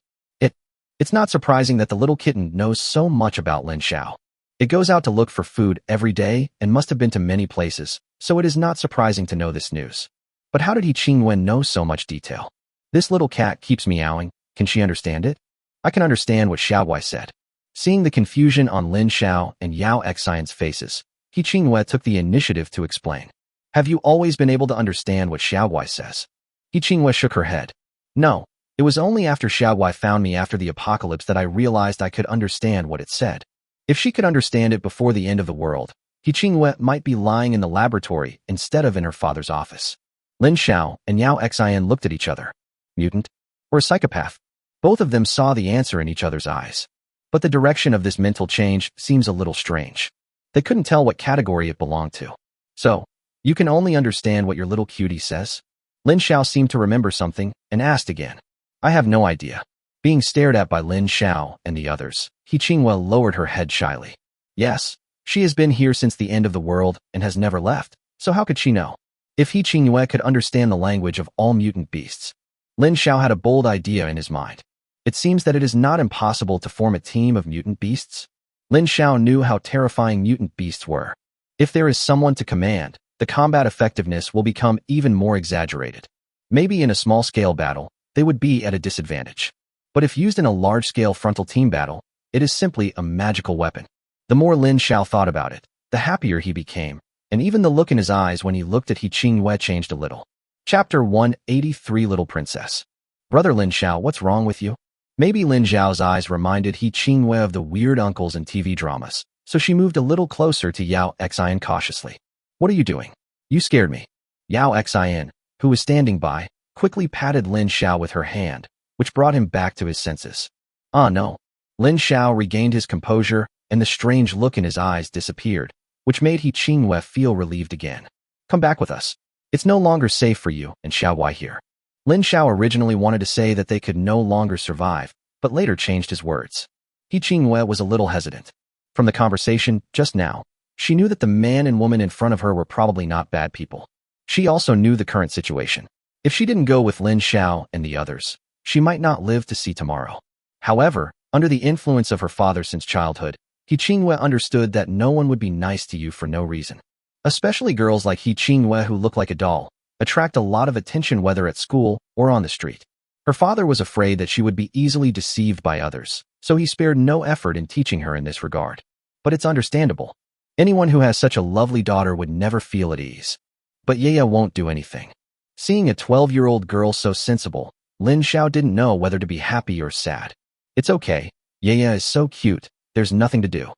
It's not surprising that the little kitten knows so much about Lin Xiao. It goes out to look for food every day and must have been to many places, so it is not surprising to know this news. But how did He Qingwei know so much detail? This little cat keeps meowing. Can she understand it? I can understand what Xiaowai said. Seeing the confusion on Lin Xiao and Yao Xian's faces, He Qingwei took the initiative to explain. Have you always been able to understand what Xiaowai says? He Qingwei shook her head. No, it was only after Xiaowai found me after the apocalypse that I realized I could understand what it said. If she could understand it before the end of the world, He Qingwei might be lying in the laboratory instead of in her father's office. Lin Xiao and Yao Xian looked at each other. Mutant? Or a psychopath? Both of them saw the answer in each other's eyes. But the direction of this mental change seems a little strange. They couldn't tell what category it belonged to. So, you can only understand what your little cutie says? Lin Xiao seemed to remember something and asked again. I have no idea. Being stared at by Lin Xiao and the others, He Qingwei lowered her head shyly. Yes, she has been here since the end of the world and has never left, so how could she know? If He Qingwei could understand the language of all mutant beasts. Lin Xiao had a bold idea in his mind. It seems that it is not impossible to form a team of mutant beasts. Lin Xiao knew how terrifying mutant beasts were. If there is someone to command, the combat effectiveness will become even more exaggerated. Maybe in a small-scale battle, they would be at a disadvantage. But if used in a large-scale frontal team battle, it is simply a magical weapon. The more Lin Xiao thought about it, the happier he became, and even the look in his eyes when he looked at He Qingwei changed a little. Chapter 183 Little Princess. Brother Lin Xiao, what's wrong with you? Maybe Lin Xiao's eyes reminded He Qingwei of the weird uncles in TV dramas, so she moved a little closer to Yao Xian cautiously. What are you doing? You scared me. Yao Xian, who was standing by, quickly patted Lin Xiao with her hand, which brought him back to his senses. Ah no. Lin Xiao regained his composure, and the strange look in his eyes disappeared, which made He Qingwei feel relieved again. Come back with us. It's no longer safe for you and Xiaowai here. Lin Xiao originally wanted to say that they could no longer survive, but later changed his words. He Qingwei was a little hesitant. From the conversation just now, she knew that the man and woman in front of her were probably not bad people. She also knew the current situation. If she didn't go with Lin Xiao and the others, she might not live to see tomorrow. However, under the influence of her father since childhood, He Qingwei understood that no one would be nice to you for no reason. Especially girls like He Qingwei who look like a doll, attract a lot of attention whether at school or on the street. Her father was afraid that she would be easily deceived by others, so he spared no effort in teaching her in this regard. But it's understandable. Anyone who has such a lovely daughter would never feel at ease. But Yaya won't do anything. Seeing a 12-year-old girl so sensible, Lin Xiao didn't know whether to be happy or sad. It's okay. Yaya is so cute, there's nothing to do.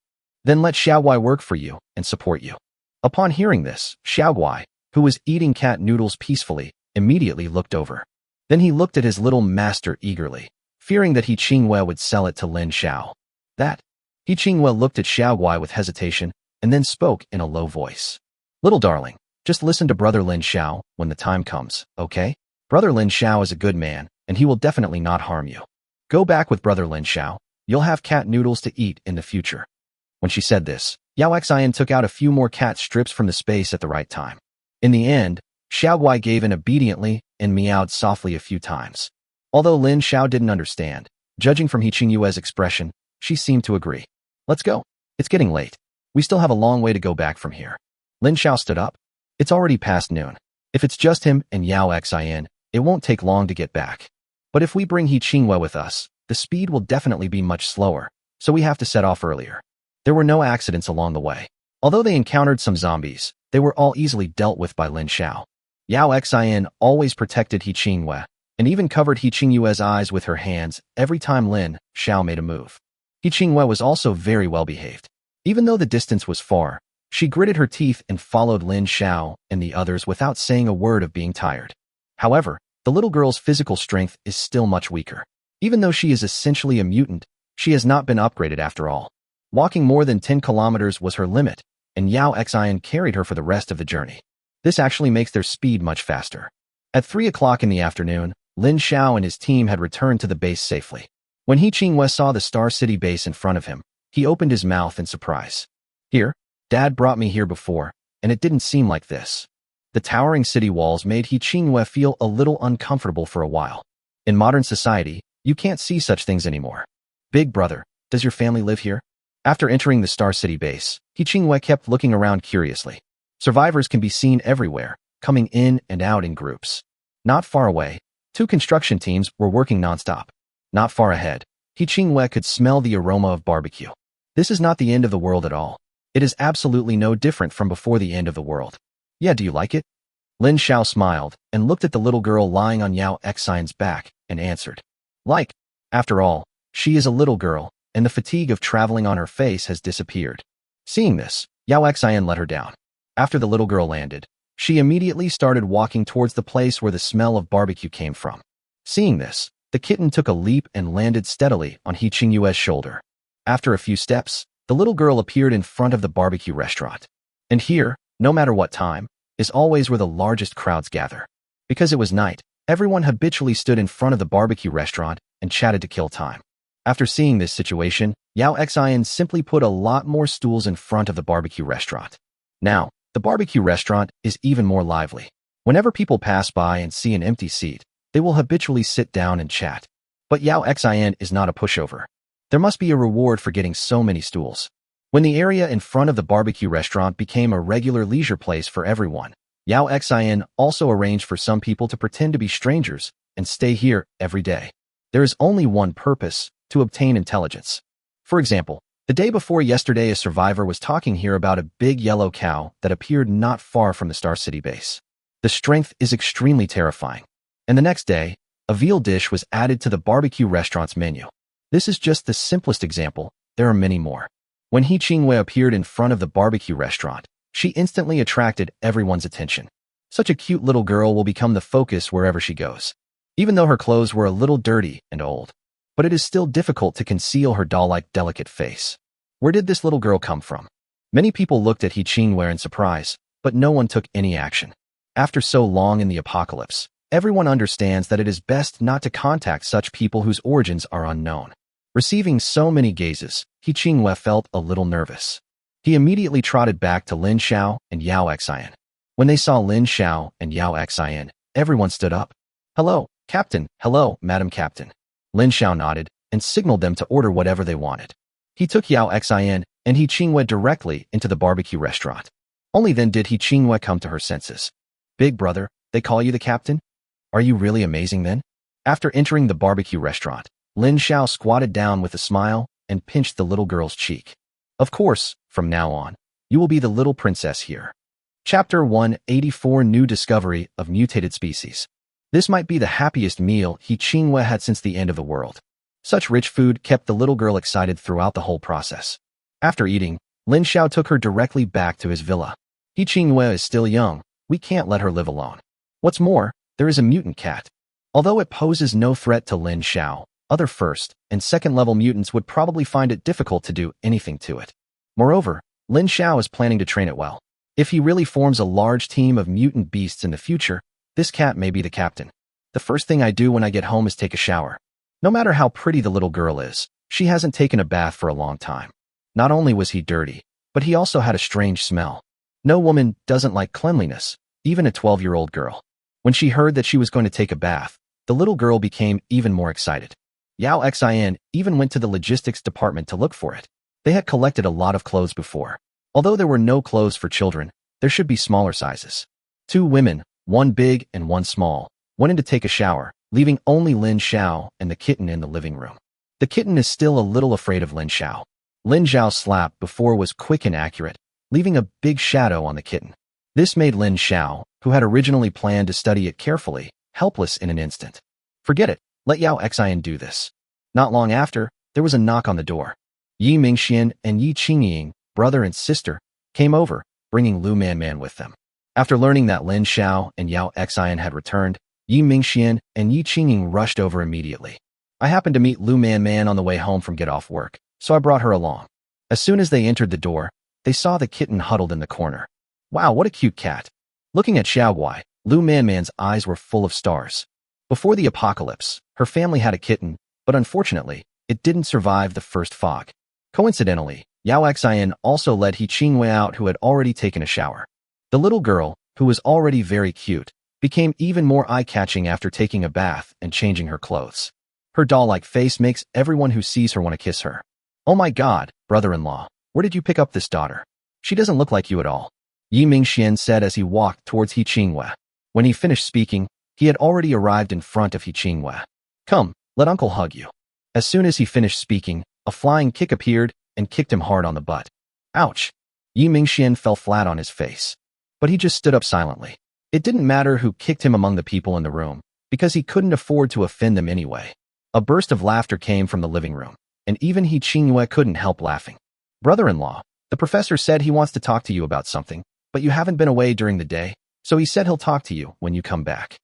Then let Xiaowai work for you and support you. Upon hearing this, Xiaowai, who was eating cat noodles peacefully, immediately looked over. Then he looked at his little master eagerly. fearing that He Qingwei would sell it to Lin Xiao. That? He Qingwei looked at Xiaoguai with hesitation and then spoke in a low voice. Little darling, just listen to Brother Lin Xiao when the time comes, okay? Brother Lin Xiao is a good man, and he will definitely not harm you. Go back with Brother Lin Xiao. You'll have cat noodles to eat in the future. When she said this, Yao Xian took out a few more cat strips from the space at the right time. In the end, Xiaoguai gave in obediently and meowed softly a few times. Although Lin Xiao didn't understand, judging from He Qingyue's expression, she seemed to agree. Let's go. It's getting late. We still have a long way to go back from here. Lin Xiao stood up. It's already past noon. If it's just him and Yao Xian, it won't take long to get back. But if we bring He Qingwei with us, the speed will definitely be much slower, so we have to set off earlier. There were no accidents along the way. Although they encountered some zombies, they were all easily dealt with by Lin Xiao. Yao Xian always protected He Qingwei, and even covered He Qingyue's eyes with her hands every time Lin Xiao made a move. He Qingwei was also very well behaved. Even though the distance was far, she gritted her teeth and followed Lin Xiao and the others without saying a word of being tired. However, the little girl's physical strength is still much weaker. Even though she is essentially a mutant, she has not been upgraded after all. Walking more than 10 kilometers was her limit, and Yao Xian carried her for the rest of the journey. This actually makes their speed much faster. At 3 o'clock in the afternoon, Lin Xiao and his team had returned to the base safely. When He Qingwei saw the Star City base in front of him, he opened his mouth in surprise. Here, Dad brought me here before, and it didn't seem like this. The towering city walls made He Qingwei feel a little uncomfortable for a while. In modern society, you can't see such things anymore. Big brother, does your family live here? After entering the Star City base, He Qingwei kept looking around curiously. Survivors can be seen everywhere, coming in and out in groups. Not far away, 2 construction teams were working nonstop. Not far ahead, He Qingwei could smell the aroma of barbecue. This is not the end of the world at all. It is absolutely no different from before the end of the world. Yeah, do you like it? Lin Xiao smiled and looked at the little girl lying on Yao Xian's back and answered. Like, after all, she is a little girl, and the fatigue of traveling on her face has disappeared. Seeing this, Yao Xian let her down. After the little girl landed, she immediately started walking towards the place where the smell of barbecue came from. Seeing this, the kitten took a leap and landed steadily on He Qingyue's shoulder. After a few steps, the little girl appeared in front of the barbecue restaurant. And here, no matter what time, is always where the largest crowds gather. Because it was night, everyone habitually stood in front of the barbecue restaurant and chatted to kill time. After seeing this situation, Yao Xian simply put a lot more stools in front of the barbecue restaurant. Now, the barbecue restaurant is even more lively. Whenever people pass by and see an empty seat, they will habitually sit down and chat. But Yao Xian is not a pushover. There must be a reward for getting so many stools. When the area in front of the barbecue restaurant became a regular leisure place for everyone, Yao Xian also arranged for some people to pretend to be strangers and stay here every day. There is only one purpose: to obtain intelligence. For example, the day before yesterday, a survivor was talking here about a big yellow cow that appeared not far from the Star City base. The strength is extremely terrifying. And the next day, a veal dish was added to the barbecue restaurant's menu. This is just the simplest example. There are many more. When He Qingwei appeared in front of the barbecue restaurant, she instantly attracted everyone's attention. Such a cute little girl will become the focus wherever she goes. Even though her clothes were a little dirty and old, but it is still difficult to conceal her doll-like delicate face. Where did this little girl come from? Many people looked at He Qingwei in surprise, but no one took any action. After so long in the apocalypse, everyone understands that it is best not to contact such people whose origins are unknown. Receiving so many gazes, He Qingwei felt a little nervous. He immediately trotted back to Lin Xiao and Yao Xian. When they saw Lin Xiao and Yao Xian, everyone stood up. Hello, Captain. Hello, Madam Captain. Lin Xiao nodded and signaled them to order whatever they wanted. He took Yao Xian and He Qingwei directly into the barbecue restaurant. Only then did He Qingwei come to her senses. Big brother, they call you the captain? Are you really amazing then? After entering the barbecue restaurant, Lin Xiao squatted down with a smile and pinched the little girl's cheek. Of course, from now on, you will be the little princess here. Chapter 184: New Discovery of Mutated Species. This might be the happiest meal He Qingwei had since the end of the world. Such rich food kept the little girl excited throughout the whole process. After eating, Lin Xiao took her directly back to his villa. He Qingwei is still young. We can't let her live alone. What's more, there is a mutant cat. Although it poses no threat to Lin Xiao, Other first and second level mutants would probably find it difficult to do anything to it. Moreover, Lin Xiao is planning to train it well. If he really forms a large team of mutant beasts in the future, this cat may be the captain. The first thing I do when I get home is take a shower. No matter how pretty the little girl is, she hasn't taken a bath for a long time. Not only was he dirty, but he also had a strange smell. No woman doesn't like cleanliness, even a 12-year-old girl. When she heard that she was going to take a bath, the little girl became even more excited. Yao Xin even went to the logistics department to look for it. They had collected a lot of clothes before. Although there were no clothes for children, there should be smaller sizes. 2 women, one big and one small, went in to take a shower, leaving only Lin Xiao and the kitten in the living room. The kitten is still a little afraid of Lin Xiao. Lin Xiao's slap before was quick and accurate, leaving a big shadow on the kitten. This made Lin Xiao, who had originally planned to study it carefully, helpless in an instant. Forget it, let Yao Xin do this. Not long after, there was a knock on the door. Yi Mingxian and Yi Qingying, brother and sister, came over, bringing Lu Man with them. After learning that Lin Xiao and Yao Xin had returned, Yi Mingxian and Yi Qingying rushed over immediately. I happened to meet Lu Man on the way home from get-off work, so I brought her along. As soon as they entered the door, they saw the kitten huddled in the corner. Wow, what a cute cat. Looking at Xiaoguai, Lu Man's eyes were full of stars. Before the apocalypse, her family had a kitten, but unfortunately, it didn't survive the first fog. Coincidentally, Yao Xin also led He Qingwei out, who had already taken a shower. The little girl, who was already very cute, became even more eye-catching after taking a bath and changing her clothes. Her doll-like face makes everyone who sees her want to kiss her. Oh my god, brother-in-law, where did you pick up this daughter? She doesn't look like you at all. Yi Mingxian said as he walked towards He Qingwei. When he finished speaking, he had already arrived in front of He Qingwei. Come, let uncle hug you. As soon as he finished speaking, a flying kick appeared and kicked him hard on the butt. Ouch! Yi Mingxian fell flat on his face. But he just stood up silently. It didn't matter who kicked him among the people in the room, because he couldn't afford to offend them anyway. A burst of laughter came from the living room, and even He Qingwei couldn't help laughing. Brother-in-law, the professor said he wants to talk to you about something, but you haven't been away during the day, so he said he'll talk to you when you come back.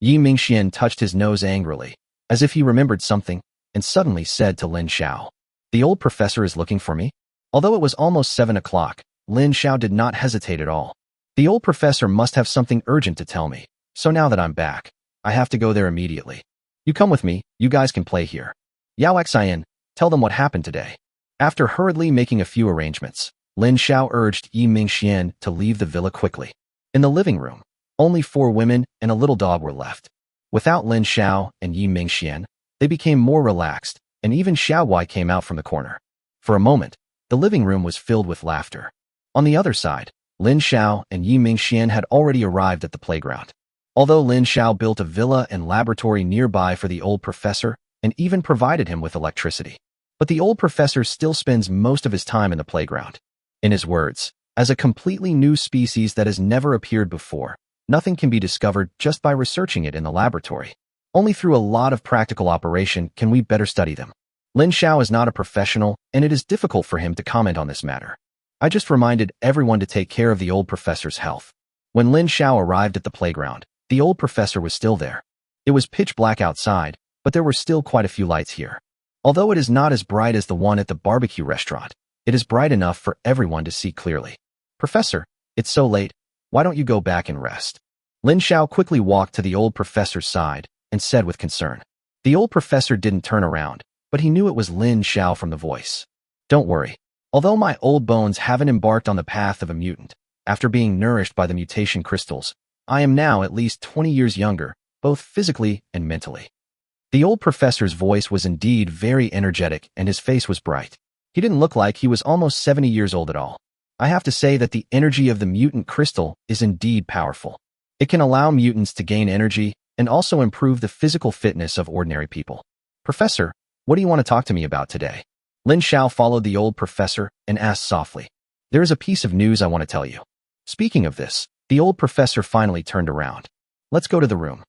Yi Mingxian touched his nose angrily, as if he remembered something, and suddenly said to Lin Xiao, "The old professor is looking for me?" Although it was almost 7 o'clock, Lin Xiao did not hesitate at all. The old professor must have something urgent to tell me, so now that I'm back, I have to go there immediately. You come with me, you guys can play here. Yao Xin, tell them what happened today. After hurriedly making a few arrangements, Lin Xiao urged Yi Mingxian to leave the villa quickly. In the living room, only 4 women and a little dog were left. Without Lin Xiao and Yi Mingxian, they became more relaxed, and even Xiaoguai came out from the corner. For a moment, the living room was filled with laughter. On the other side, Lin Xiao and Yi Mingxian had already arrived at the playground. Although Lin Xiao built a villa and laboratory nearby for the old professor and even provided him with electricity, but the old professor still spends most of his time in the playground. In his words, as a completely new species that has never appeared before, nothing can be discovered just by researching it in the laboratory. Only through a lot of practical operation can we better study them. Lin Xiao is not a professional, and it is difficult for him to comment on this matter. I just reminded everyone to take care of the old professor's health. When Lin Xiao arrived at the playground, the old professor was still there. It was pitch black outside, but there were still quite a few lights here. Although it is not as bright as the one at the barbecue restaurant, it is bright enough for everyone to see clearly. Professor, it's so late. Why don't you go back and rest? Lin Xiao quickly walked to the old professor's side and said with concern. The old professor didn't turn around, but he knew it was Lin Xiao from the voice. Don't worry. Although my old bones haven't embarked on the path of a mutant, after being nourished by the mutation crystals, I am now at least 20 years younger, both physically and mentally. The old professor's voice was indeed very energetic and his face was bright. He didn't look like he was almost 70 years old at all. I have to say that the energy of the mutant crystal is indeed powerful. It can allow mutants to gain energy and also improve the physical fitness of ordinary people. Professor, what do you want to talk to me about today? Lin Xiao followed the old professor and asked softly. There is a piece of news I want to tell you. Speaking of this, the old professor finally turned around. Let's go to the room.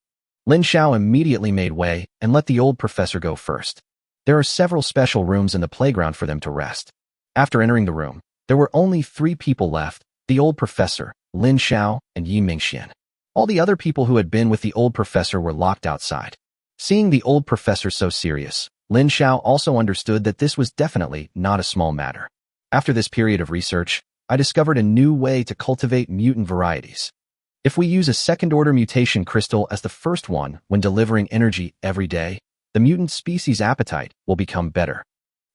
Lin Xiao immediately made way and let the old professor go first. There are several special rooms in the playground for them to rest. After entering the room, there were only 3 people left, the old professor, Lin Xiao, and Yi Mingxian. All the other people who had been with the old professor were locked outside. Seeing the old professor so serious, Lin Xiao also understood that this was definitely not a small matter. After this period of research, I discovered a new way to cultivate mutant varieties. If we use a second-order mutation crystal as the first one when delivering energy every day, the mutant species' appetite will become better.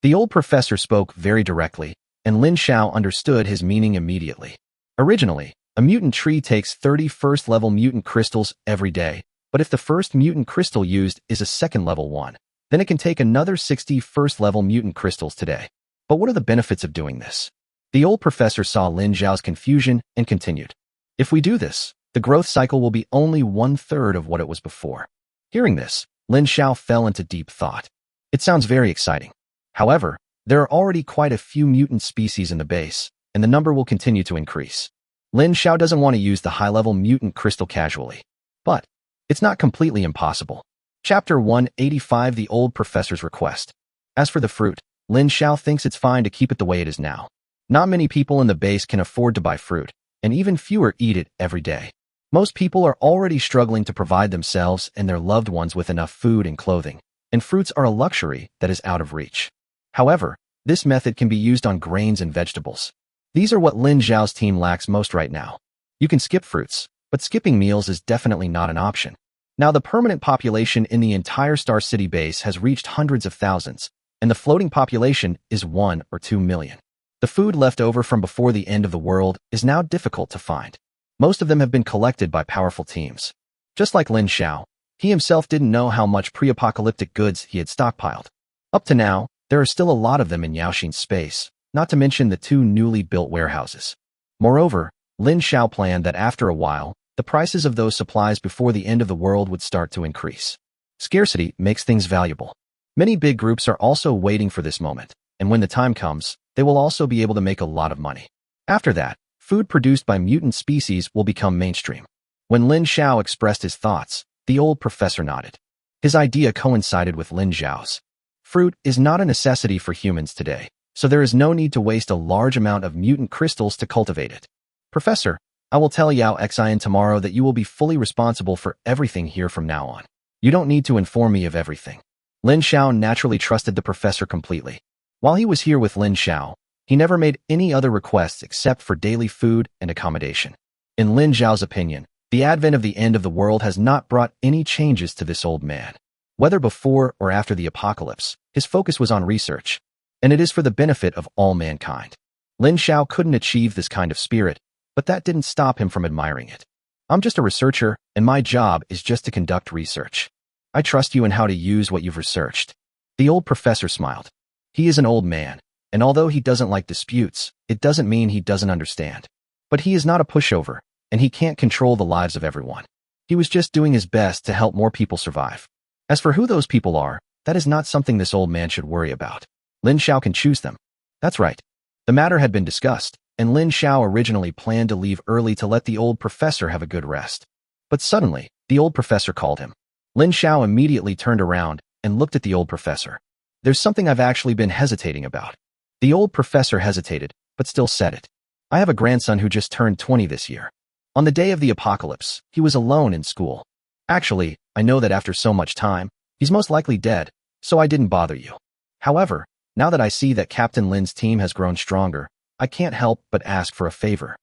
The old professor spoke very directly, and Lin Xiao understood his meaning immediately. Originally, a mutant tree takes 30 first-level mutant crystals every day, but if the first mutant crystal used is a second-level one, then it can take another 60 first-level mutant crystals today. But what are the benefits of doing this? The old professor saw Lin Xiao's confusion and continued. If we do this, the growth cycle will be only 1/3 of what it was before. Hearing this, Lin Xiao fell into deep thought. It sounds very exciting. However, there are already quite a few mutant species in the base, and the number will continue to increase. Lin Xiao doesn't want to use the high-level mutant crystal casually. But it's not completely impossible. Chapter 185: The Old Professor's Request. As for the fruit, Lin Xiao thinks it's fine to keep it the way it is now. Not many people in the base can afford to buy fruit, and even fewer eat it every day. Most people are already struggling to provide themselves and their loved ones with enough food and clothing, and fruits are a luxury that is out of reach. However, this method can be used on grains and vegetables. These are what Lin Xiao's team lacks most right now. You can skip fruits, but skipping meals is definitely not an option. Now the permanent population in the entire Star City base has reached hundreds of thousands, and the floating population is 1 or 2 million. The food left over from before the end of the world is now difficult to find. Most of them have been collected by powerful teams. Just like Lin Xiao, he himself didn't know how much pre-apocalyptic goods he had stockpiled. Up to now, there are still a lot of them in Yaoxin's space, not to mention the 2 newly built warehouses. Moreover, Lin Xiao planned that after a while, the prices of those supplies before the end of the world would start to increase. Scarcity makes things valuable. Many big groups are also waiting for this moment, and when the time comes, they will also be able to make a lot of money. After that, food produced by mutant species will become mainstream. When Lin Xiao expressed his thoughts, the old professor nodded. His idea coincided with Lin Xiao's. Fruit is not a necessity for humans today, so there is no need to waste a large amount of mutant crystals to cultivate it. Professor, I will tell Yao Xian tomorrow that you will be fully responsible for everything here from now on. You don't need to inform me of everything. Lin Xiao naturally trusted the professor completely. While he was here with Lin Xiao, he never made any other requests except for daily food and accommodation. In Lin Xiao's opinion, the advent of the end of the world has not brought any changes to this old man. Whether before or after the apocalypse, his focus was on research, and it is for the benefit of all mankind. Lin Xiao couldn't achieve this kind of spirit, but that didn't stop him from admiring it. I'm just a researcher, and my job is just to conduct research. I trust you in how to use what you've researched. The old professor smiled. He is an old man, and although he doesn't like disputes, it doesn't mean he doesn't understand. But he is not a pushover, and he can't control the lives of everyone. He was just doing his best to help more people survive. As for who those people are, that is not something this old man should worry about. Lin Xiao can choose them. That's right. The matter had been discussed, and Lin Xiao originally planned to leave early to let the old professor have a good rest. But suddenly, the old professor called him. Lin Xiao immediately turned around and looked at the old professor. There's something I've actually been hesitating about. The old professor hesitated, but still said it. I have a grandson who just turned 20 this year. On the day of the apocalypse, he was alone in school. Actually, I know that after so much time, he's most likely dead, so I didn't bother you. However, now that I see that Captain Lin's team has grown stronger, I can't help but ask for a favor.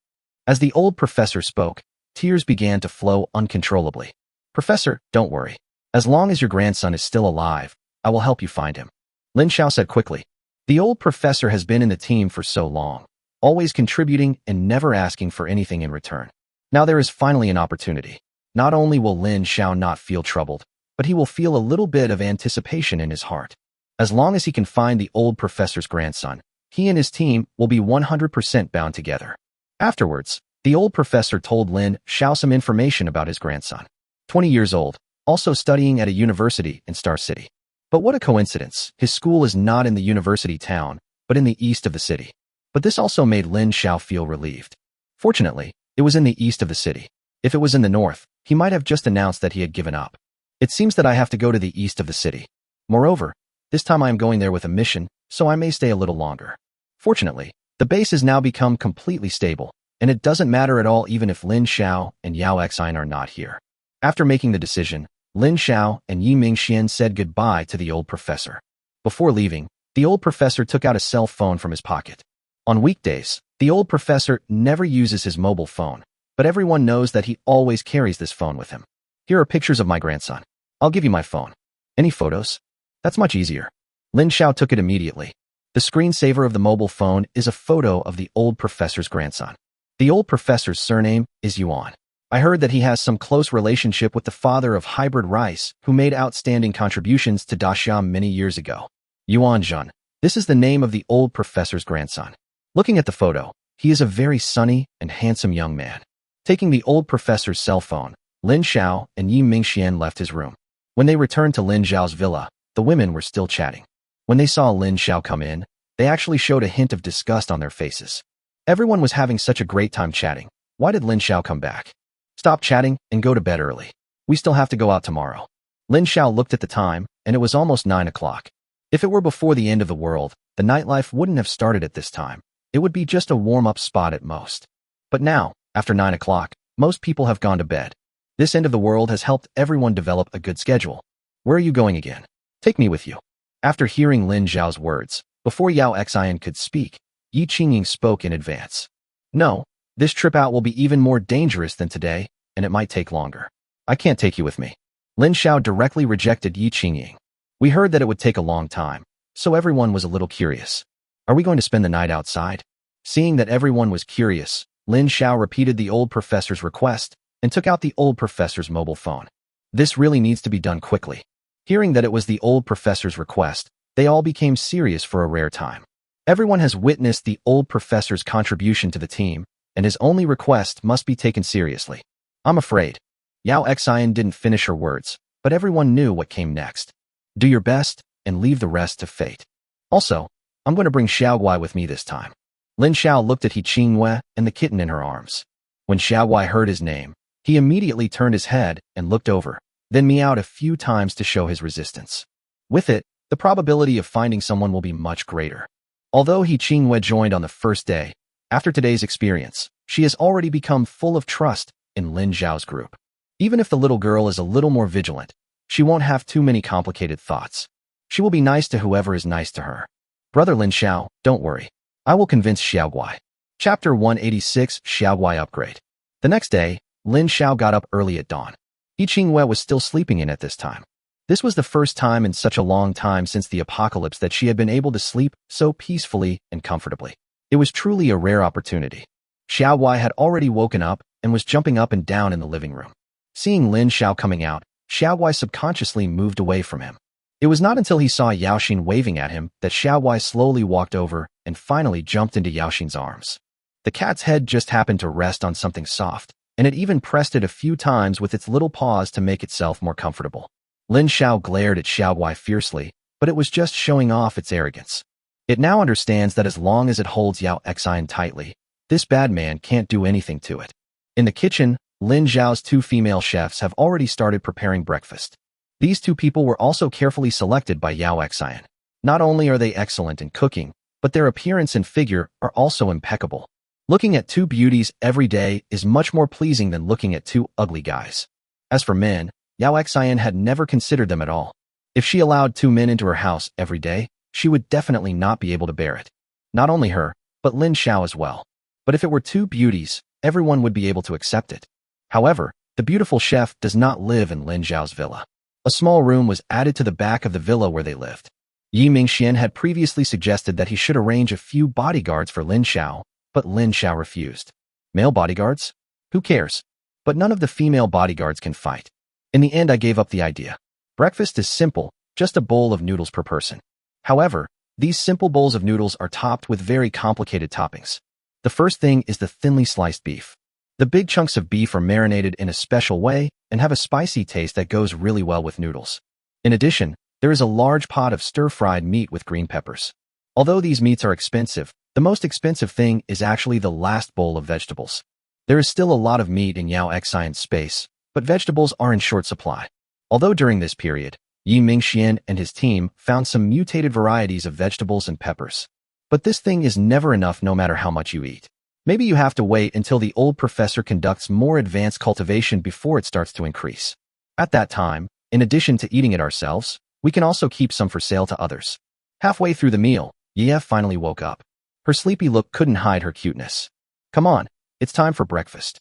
As the old professor spoke, tears began to flow uncontrollably. Professor, don't worry. As long as your grandson is still alive, I will help you find him. Lin Xiao said quickly. The old professor has been in the team for so long, always contributing and never asking for anything in return. Now there is finally an opportunity. Not only will Lin Xiao not feel troubled, but he will feel a little bit of anticipation in his heart. As long as he can find the old professor's grandson, he and his team will be 100% bound together. Afterwards, the old professor told Lin Xiao some information about his grandson. 20 years old, also studying at a university in Star City. But what a coincidence, his school is not in the university town, but in the east of the city. But this also made Lin Xiao feel relieved. Fortunately, it was in the east of the city. If it was in the north, he might have just announced that he had given up. It seems that I have to go to the east of the city. Moreover, this time I am going there with a mission, so I may stay a little longer. Fortunately, the base has now become completely stable, and it doesn't matter at all even if Lin Xiao and Yao Xian are not here. After making the decision, Lin Xiao and Yi Mingxian said goodbye to the old professor. Before leaving, the old professor took out a cell phone from his pocket. On weekdays, the old professor never uses his mobile phone, but everyone knows that he always carries this phone with him. Here are pictures of my grandson. I'll give you my phone. Any photos? That's much easier. Lin Xiao took it immediately. The screensaver of the mobile phone is a photo of the old professor's grandson. The old professor's surname is Yuan. I heard that he has some close relationship with the father of hybrid rice, who made outstanding contributions to Daxiam many years ago. Yuan Zhen. This is the name of the old professor's grandson. Looking at the photo, he is a very sunny and handsome young man. Taking the old professor's cell phone, Lin Xiao and Yi Mingxian left his room. When they returned to Lin Xiao's villa, the women were still chatting. When they saw Lin Xiao come in, they actually showed a hint of disgust on their faces. Everyone was having such a great time chatting. Why did Lin Xiao come back? Stop chatting and go to bed early. We still have to go out tomorrow. Lin Xiao looked at the time, and it was almost 9 o'clock. If it were before the end of the world, the nightlife wouldn't have started at this time. It would be just a warm-up spot at most. But now, after 9 o'clock, most people have gone to bed. This end of the world has helped everyone develop a good schedule. Where are you going again? Take me with you. After hearing Lin Xiao's words, before Yao Xian could speak, Yi Qingying spoke in advance. No, this trip out will be even more dangerous than today, and it might take longer. I can't take you with me. Lin Xiao directly rejected Yi Qingying. We heard that it would take a long time, so everyone was a little curious. Are we going to spend the night outside? Seeing that everyone was curious, Lin Xiao repeated the old professor's request and took out the old professor's mobile phone. This really needs to be done quickly. Hearing that it was the old professor's request, they all became serious for a rare time. Everyone has witnessed the old professor's contribution to the team, and his only request must be taken seriously. I'm afraid. Yao Xian didn't finish her words, but everyone knew what came next. Do your best, and leave the rest to fate. Also, I'm going to bring Xiaoguai with me this time. Lin Xiao looked at He Qingwei and the kitten in her arms. When Xiaoguai heard his name, he immediately turned his head and looked over, then meowed a few times to show his resistance. With it, the probability of finding someone will be much greater. Although He Qingwei joined on the first day, after today's experience, she has already become full of trust in Lin Xiao's group. Even if the little girl is a little more vigilant, she won't have too many complicated thoughts. She will be nice to whoever is nice to her. Brother Lin Xiao, don't worry. I will convince Xiaoguai. Chapter 186, Xiaoguai Upgrade. The next day, Lin Xiao got up early at dawn. Yi Qingwei was still sleeping in at this time. This was the first time in such a long time since the apocalypse that she had been able to sleep so peacefully and comfortably. It was truly a rare opportunity. Xiaoguai had already woken up and was jumping up and down in the living room. Seeing Lin Xiao coming out, Xiaoguai subconsciously moved away from him. It was not until he saw Yaoxin waving at him that Xiaoguai slowly walked over and finally jumped into Yaoxin's arms. The cat's head just happened to rest on something soft, and it even pressed it a few times with its little paws to make itself more comfortable. Lin Xiao glared at Xiaoguai fiercely, but it was just showing off its arrogance. It now understands that as long as it holds Yao Xian tightly, this bad man can't do anything to it. In the kitchen, Lin Xiao's 2 female chefs have already started preparing breakfast. These 2 people were also carefully selected by Yao Xian. Not only are they excellent in cooking, but their appearance and figure are also impeccable. Looking at 2 beauties every day is much more pleasing than looking at 2 ugly guys. As for men, Yao Xian had never considered them at all. If she allowed 2 men into her house every day, she would definitely not be able to bear it. Not only her, but Lin Xiao as well. But if it were 2 beauties, everyone would be able to accept it. However, the beautiful chef does not live in Lin Xiao's villa. A small room was added to the back of the villa where they lived. Yi Mingxian had previously suggested that he should arrange a few bodyguards for Lin Xiao, but Lin Xiao refused. Male bodyguards? Who cares? But none of the female bodyguards can fight. In the end, I gave up the idea. Breakfast is simple, just a bowl of noodles per person. However, these simple bowls of noodles are topped with very complicated toppings. The first thing is the thinly sliced beef. The big chunks of beef are marinated in a special way and have a spicy taste that goes really well with noodles. In addition, there is a large pot of stir-fried meat with green peppers. Although these meats are expensive, the most expensive thing is actually the last bowl of vegetables. There is still a lot of meat in Yao Xian's space, but vegetables are in short supply. Although during this period, Yi Mingxian and his team found some mutated varieties of vegetables and peppers. But this thing is never enough no matter how much you eat. Maybe you have to wait until the old professor conducts more advanced cultivation before it starts to increase. At that time, in addition to eating it ourselves, we can also keep some for sale to others. Halfway through the meal, Ye finally woke up. Her sleepy look couldn't hide her cuteness. Come on, it's time for breakfast.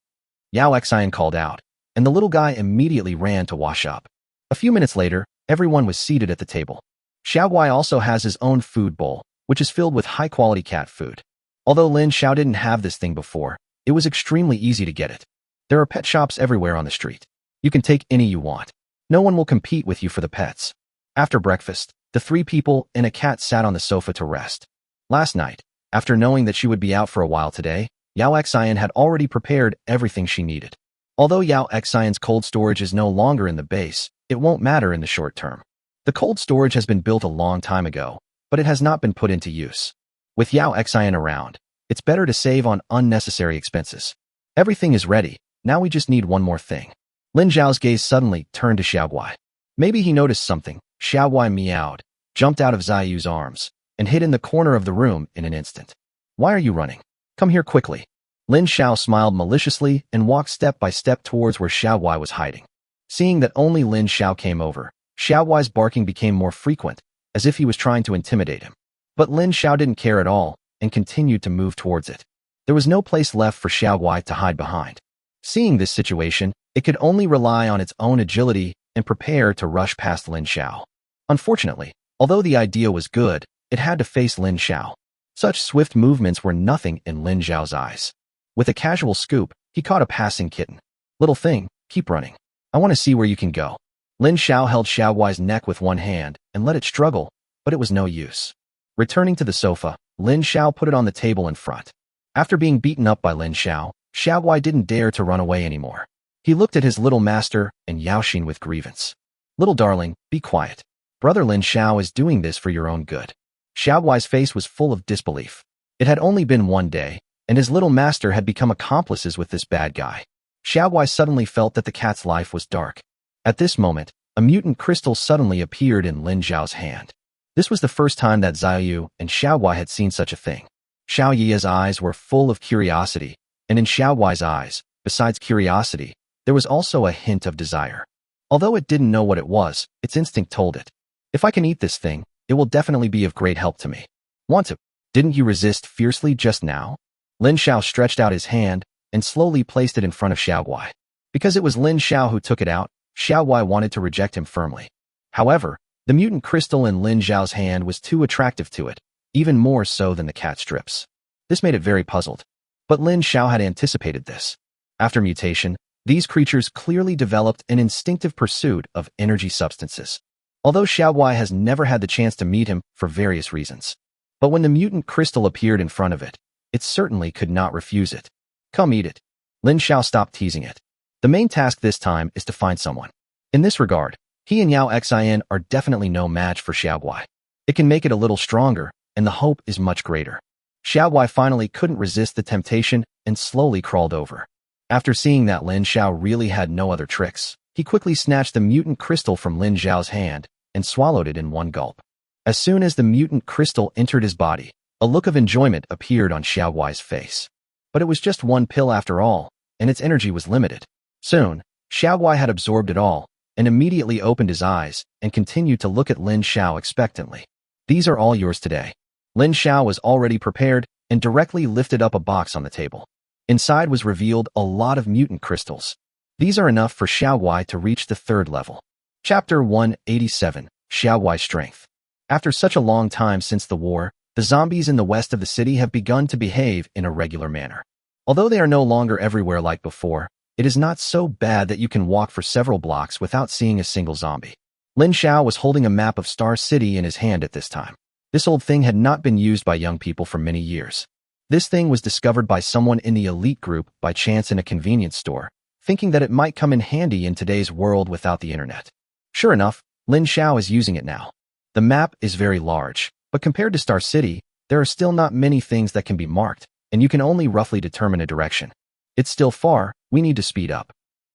Yao Xian called out, and the little guy immediately ran to wash up. A few minutes later, everyone was seated at the table. Xiaoguai also has his own food bowl, which is filled with high-quality cat food. Although Lin Xiao didn't have this thing before, it was extremely easy to get it. There are pet shops everywhere on the street. You can take any you want. No one will compete with you for the pets. After breakfast, the 3 people and a cat sat on the sofa to rest. Last night, after knowing that she would be out for a while today, Yao Xian had already prepared everything she needed. Although Yao Xian's cold storage is no longer in the base, it won't matter in the short term. The cold storage has been built a long time ago, but it has not been put into use. With Yao Xian around, it's better to save on unnecessary expenses. Everything is ready, now we just need one more thing. Lin Xiao's gaze suddenly turned to Xiaoguai. Maybe he noticed something. Xiaoguai meowed, jumped out of Ziyu's arms, and hid in the corner of the room in an instant. Why are you running? Come here quickly. Lin Xiao smiled maliciously and walked step by step towards where Xiaoguai was hiding. Seeing that only Lin Xiao came over, Xiaoguai's barking became more frequent, as if he was trying to intimidate him. But Lin Xiao didn't care at all and continued to move towards it. There was no place left for Xiaoguai to hide behind. Seeing this situation, it could only rely on its own agility and prepare to rush past Lin Xiao. Unfortunately, although the idea was good, it had to face Lin Xiao. Such swift movements were nothing in Lin Xiao's eyes. With a casual scoop, he caught a passing kitten. Little thing, keep running. I want to see where you can go. Lin Xiao held Xiaoguai's neck with one hand and let it struggle, but it was no use. Returning to the sofa, Lin Xiao put it on the table in front. After being beaten up by Lin Xiao, Xiaoguai didn't dare to run away anymore. He looked at his little master and Yaoxin with grievance. Little darling, be quiet. Brother Lin Xiao is doing this for your own good. Xiaoguai's face was full of disbelief. It had only been one day, and his little master had become accomplices with this bad guy. Xiaoguai suddenly felt that the cat's life was dark. At this moment, a mutant crystal suddenly appeared in Lin Xiao's hand. This was the first time that Xiaoyu and Xiaoguai had seen such a thing. Xiao Yi's eyes were full of curiosity, and in Xiaoguai's eyes, besides curiosity, there was also a hint of desire. Although it didn't know what it was, its instinct told it. If I can eat this thing, it will definitely be of great help to me. Want to? Didn't you resist fiercely just now? Lin Xiao stretched out his hand and slowly placed it in front of Xiaoguai. Because it was Lin Xiao who took it out, Xiaoguai wanted to reject him firmly. However, the mutant crystal in Lin Xiao's hand was too attractive to it, even more so than the cat strips. This made it very puzzled. But Lin Xiao had anticipated this. After mutation, these creatures clearly developed an instinctive pursuit of energy substances. Although Xiaoguai has never had the chance to meet him for various reasons. But when the mutant crystal appeared in front of it, it certainly could not refuse it. Come eat it. Lin Xiao stopped teasing it. The main task this time is to find someone. In this regard, he and Yao Xian are definitely no match for Xiaoguai. It can make it a little stronger, and the hope is much greater. Xiaoguai finally couldn't resist the temptation and slowly crawled over. After seeing that Lin Xiao really had no other tricks, he quickly snatched the mutant crystal from Lin Xiao's hand and swallowed it in one gulp. As soon as the mutant crystal entered his body, a look of enjoyment appeared on Xiaoguai's face. But it was just one pill after all, and its energy was limited. Soon, Xiaoguai had absorbed it all, and immediately opened his eyes and continued to look at Lin Xiao expectantly. These are all yours today. Lin Xiao was already prepared and directly lifted up a box on the table. Inside was revealed a lot of mutant crystals. These are enough for Xiaoguai to reach the 3rd level. Chapter 187, Xiaoguai's Strength. After such a long time since the war, the zombies in the west of the city have begun to behave in a regular manner. Although they are no longer everywhere like before, it is not so bad that you can walk for several blocks without seeing a single zombie. Lin Xiao was holding a map of Star City in his hand at this time. This old thing had not been used by young people for many years. This thing was discovered by someone in the elite group by chance in a convenience store, thinking that it might come in handy in today's world without the internet. Sure enough, Lin Xiao is using it now. The map is very large, but compared to Star City, there are still not many things that can be marked, and you can only roughly determine a direction. It's still far, we need to speed up.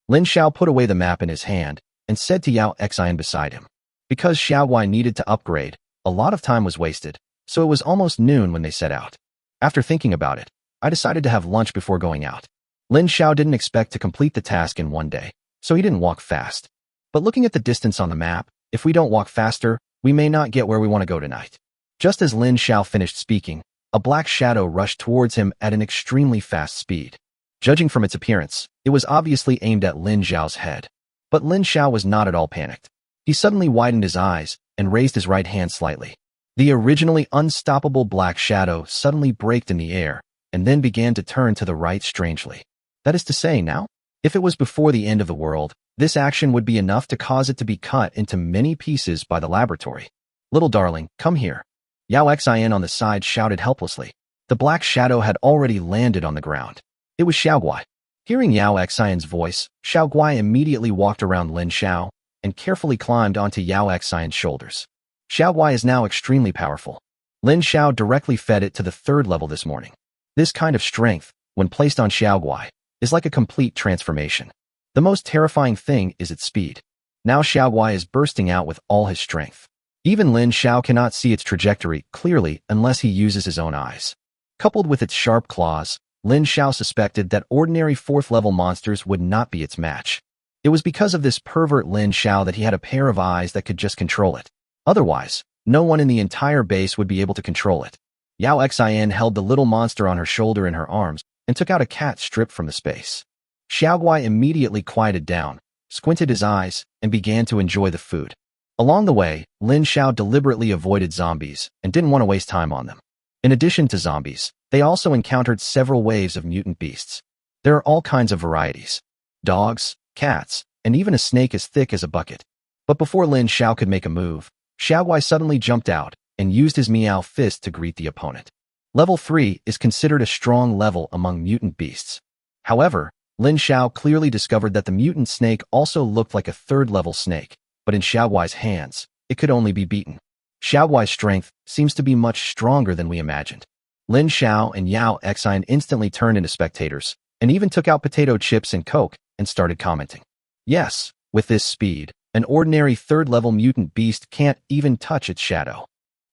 Lin Xiao put away the map in his hand and said to Yao Xian beside him. Because Xiaoguai needed to upgrade, a lot of time was wasted, so it was almost noon when they set out. After thinking about it, I decided to have lunch before going out. Lin Xiao didn't expect to complete the task in one day, so he didn't walk fast. But looking at the distance on the map, if we don't walk faster, we may not get where we want to go tonight. Just as Lin Xiao finished speaking, a black shadow rushed towards him at an extremely fast speed. Judging from its appearance, it was obviously aimed at Lin Xiao's head. But Lin Xiao was not at all panicked. He suddenly widened his eyes and raised his right hand slightly. The originally unstoppable black shadow suddenly braked in the air and then began to turn to the right strangely. That is to say, now, if it was before the end of the world, this action would be enough to cause it to be cut into many pieces by the laboratory. Little darling, come here. Yao Xian on the side shouted helplessly. The black shadow had already landed on the ground. It was Xiaoguai. Hearing Yao Xian's voice, Xiaoguai immediately walked around Lin Xiao and carefully climbed onto Yao Xian's shoulders. Xiaoguai is now extremely powerful. Lin Xiao directly fed it to the 3rd level this morning. This kind of strength, when placed on Xiaoguai, is like a complete transformation. The most terrifying thing is its speed. Now Xiaoguai is bursting out with all his strength. Even Lin Xiao cannot see its trajectory clearly unless he uses his own eyes. Coupled with its sharp claws, Lin Xiao suspected that ordinary 4th-level monsters would not be its match. It was because of this pervert Lin Xiao that he had a pair of eyes that could just control it. Otherwise, no one in the entire base would be able to control it. Yao Xian held the little monster on her shoulder in her arms and took out a cat stripped from the space. Xiaoguai immediately quieted down, squinted his eyes, and began to enjoy the food. Along the way, Lin Xiao deliberately avoided zombies and didn't want to waste time on them. In addition to zombies, they also encountered several waves of mutant beasts. There are all kinds of varieties. Dogs, cats, and even a snake as thick as a bucket. But before Lin Xiao could make a move, Xiaoguai suddenly jumped out and used his meow fist to greet the opponent. Level 3 is considered a strong level among mutant beasts. However, Lin Xiao clearly discovered that the mutant snake also looked like a 3rd-level snake, but in Xiaoguai's hands, it could only be beaten. Xiaoguai's strength seems to be much stronger than we imagined. Lin Xiao and Yao Xian instantly turned into spectators, and even took out potato chips and Coke and started commenting. Yes, with this speed, an ordinary 3rd-level mutant beast can't even touch its shadow.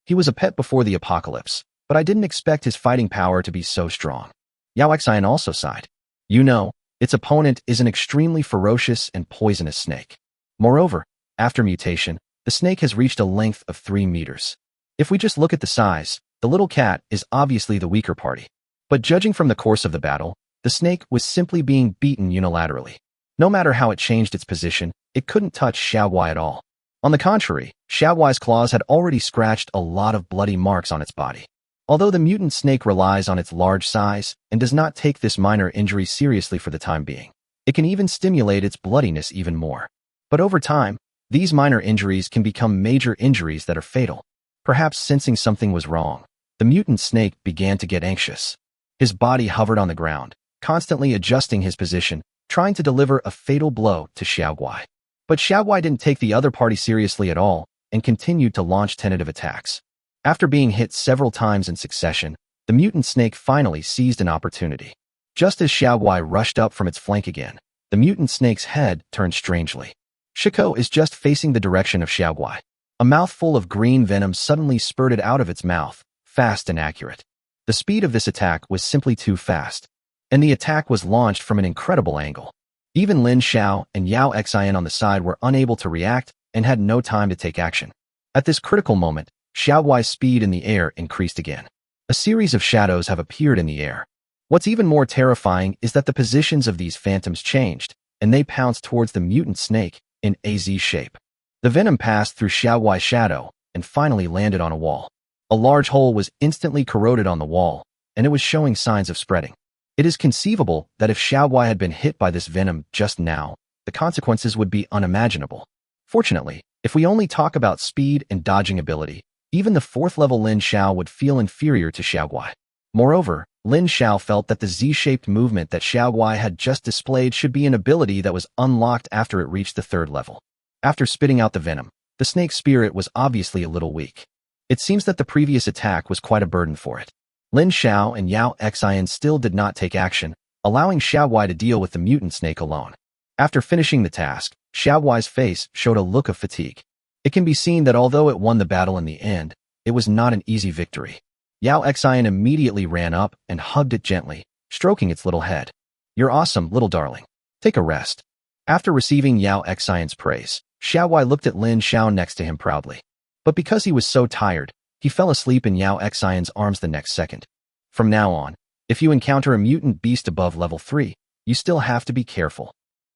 He was a pet before the apocalypse, but I didn't expect his fighting power to be so strong. Yao Xian also sighed. You know, its opponent is an extremely ferocious and poisonous snake. Moreover, after mutation, the snake has reached a length of 3 meters. If we just look at the size, the little cat is obviously the weaker party. But judging from the course of the battle, the snake was simply being beaten unilaterally. No matter how it changed its position, it couldn't touch Xiaoguai at all. On the contrary, Xiaoguai's claws had already scratched a lot of bloody marks on its body. Although the mutant snake relies on its large size and does not take this minor injury seriously for the time being, it can even stimulate its bloodiness even more. But over time, these minor injuries can become major injuries that are fatal. Perhaps sensing something was wrong, the mutant snake began to get anxious. His body hovered on the ground, constantly adjusting his position, trying to deliver a fatal blow to Xiaoguai. But Xiaoguai didn't take the other party seriously at all and continued to launch tentative attacks. After being hit several times in succession, the mutant snake finally seized an opportunity. Just as Xiaoguai rushed up from its flank again, the mutant snake's head turned strangely. Shiko is just facing the direction of Xiaoguai. A mouthful of green venom suddenly spurted out of its mouth, fast and accurate. The speed of this attack was simply too fast, and the attack was launched from an incredible angle. Even Lin Xiao and Yao Xian on the side were unable to react and had no time to take action. At this critical moment, Xiaoguai's speed in the air increased again. A series of shadows have appeared in the air. What's even more terrifying is that the positions of these phantoms changed, and they pounced towards the mutant snake in a Z shape. The venom passed through Xiaoguai's shadow and finally landed on a wall. A large hole was instantly corroded on the wall, and it was showing signs of spreading. It is conceivable that if Xiaoguai had been hit by this venom just now, the consequences would be unimaginable. Fortunately, if we only talk about speed and dodging ability, even the 4th-level Lin Xiao would feel inferior to Xiaoguai. Moreover, Lin Xiao felt that the Z-shaped movement that Xiaoguai had just displayed should be an ability that was unlocked after it reached the 3rd level. After spitting out the venom, the snake's spirit was obviously a little weak. It seems that the previous attack was quite a burden for it. Lin Xiao and Yao Xian still did not take action, allowing Xiaoguai to deal with the mutant snake alone. After finishing the task, Xiaoguai's face showed a look of fatigue. It can be seen that although it won the battle in the end, it was not an easy victory. Yao Xian immediately ran up and hugged it gently, stroking its little head. You're awesome, little darling. Take a rest. After receiving Yao Xian's praise, Xiaoguai looked at Lin Xiao next to him proudly. But because he was so tired, He fell asleep in Yao Xian's arms the next second. From now on, if you encounter a mutant beast above level 3, you still have to be careful.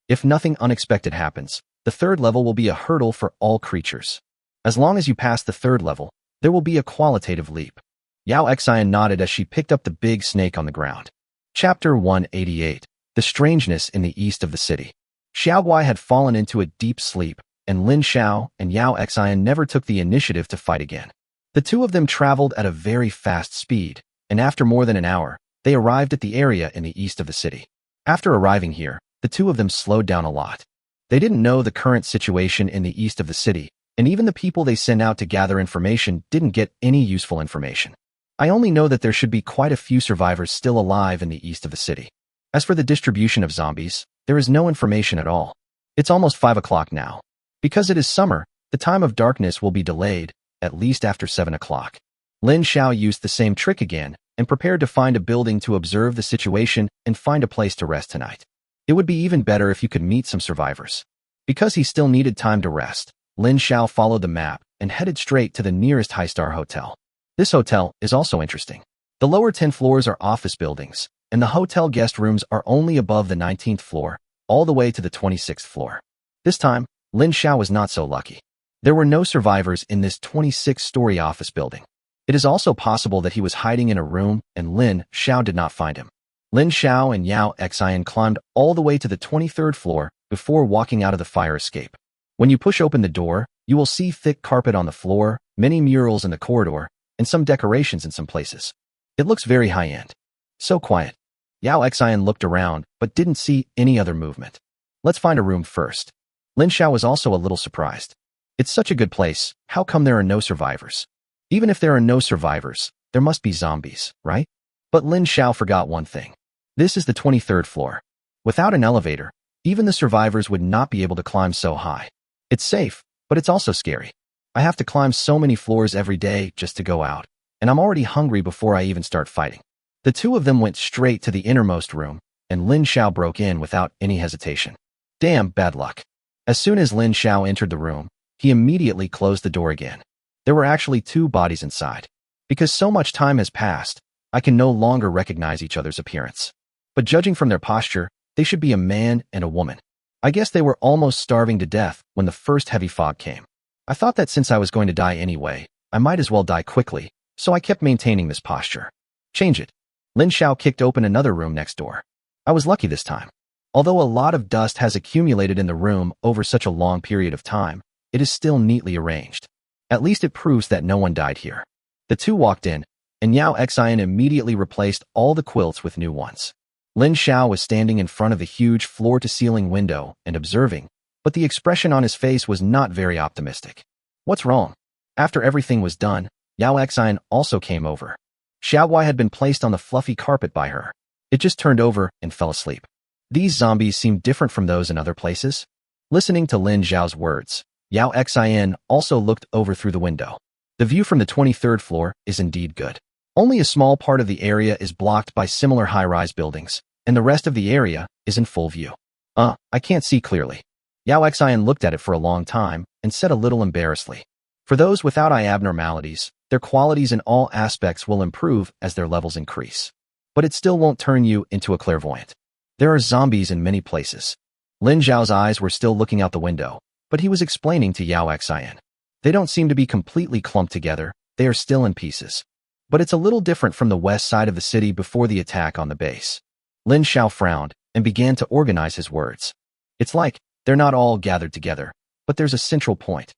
If nothing unexpected happens, the third level will be a hurdle for all creatures. As long as you pass the third level, there will be a qualitative leap. Yao Xian nodded as she picked up the big snake on the ground. Chapter 188. The Strangeness in the East of the City. Xiaoguai had fallen into a deep sleep, and Lin Xiao and Yao Xian never took the initiative to fight again. The two of them traveled at a very fast speed, and after more than an hour, they arrived at the area in the east of the city. After arriving here, the two of them slowed down a lot. They didn't know the current situation in the east of the city, and even the people they sent out to gather information didn't get any useful information. I only know that there should be quite a few survivors still alive in the east of the city. As for the distribution of zombies, there is no information at all. It's almost 5 o'clock now. Because it is summer, the time of darkness will be delayed, at least after 7 o'clock. Lin Xiao used the same trick again and prepared to find a building to observe the situation and find a place to rest tonight. It would be even better if you could meet some survivors. Because he still needed time to rest, Lin Xiao followed the map and headed straight to the nearest high-star hotel. This hotel is also interesting. The lower 10 floors are office buildings, and the hotel guest rooms are only above the 19th floor, all the way to the 26th floor. This time, Lin Xiao was not so lucky. There were no survivors in this 26-story office building. It is also possible that he was hiding in a room and Lin Xiao did not find him. Lin Xiao and Yao Xian climbed all the way to the 23rd floor before walking out of the fire escape. When you push open the door, you will see thick carpet on the floor, many murals in the corridor, and some decorations in some places. It looks very high-end. So quiet. Yao Xian looked around, but didn't see any other movement. Let's find a room first. Lin Xiao was also a little surprised. It's such a good place, how come there are no survivors? Even if there are no survivors, there must be zombies, right? But Lin Xiao forgot one thing. This is the 23rd floor. Without an elevator, even the survivors would not be able to climb so high. It's safe, but it's also scary. I have to climb so many floors every day just to go out, and I'm already hungry before I even start fighting. The two of them went straight to the innermost room, and Lin Xiao broke in without any hesitation. Damn bad luck. As soon as Lin Xiao entered the room, he immediately closed the door again. There were actually two bodies inside. Because so much time has passed, I can no longer recognize each other's appearance. But judging from their posture, they should be a man and a woman. I guess they were almost starving to death when the first heavy fog came. I thought that since I was going to die anyway, I might as well die quickly, so I kept maintaining this posture. Change it. Lin Xiao kicked open another room next door. I was lucky this time. Although a lot of dust has accumulated in the room over such a long period of time, it is still neatly arranged. At least it proves that no one died here. The two walked in, and Yao Xian immediately replaced all the quilts with new ones. Lin Xiao was standing in front of the huge floor-to-ceiling window and observing, but the expression on his face was not very optimistic. What's wrong? After everything was done, Yao Xian also came over. Xiaoguai had been placed on the fluffy carpet by her. It just turned over and fell asleep. These zombies seemed different from those in other places. Listening to Lin Xiao's words, Yao Xian also looked over through the window. The view from the 23rd floor is indeed good. Only a small part of the area is blocked by similar high-rise buildings, and the rest of the area is in full view. I can't see clearly. Yao Xian looked at it for a long time and said a little embarrassedly. For those without eye abnormalities, their qualities in all aspects will improve as their levels increase. But it still won't turn you into a clairvoyant. There are zombies in many places. Lin Xiao's eyes were still looking out the window, but he was explaining to Yao Xian. They don't seem to be completely clumped together, they are still in pieces. But it's a little different from the west side of the city before the attack on the base. Lin Xiao frowned and began to organize his words. It's like they're not all gathered together, but there's a central point.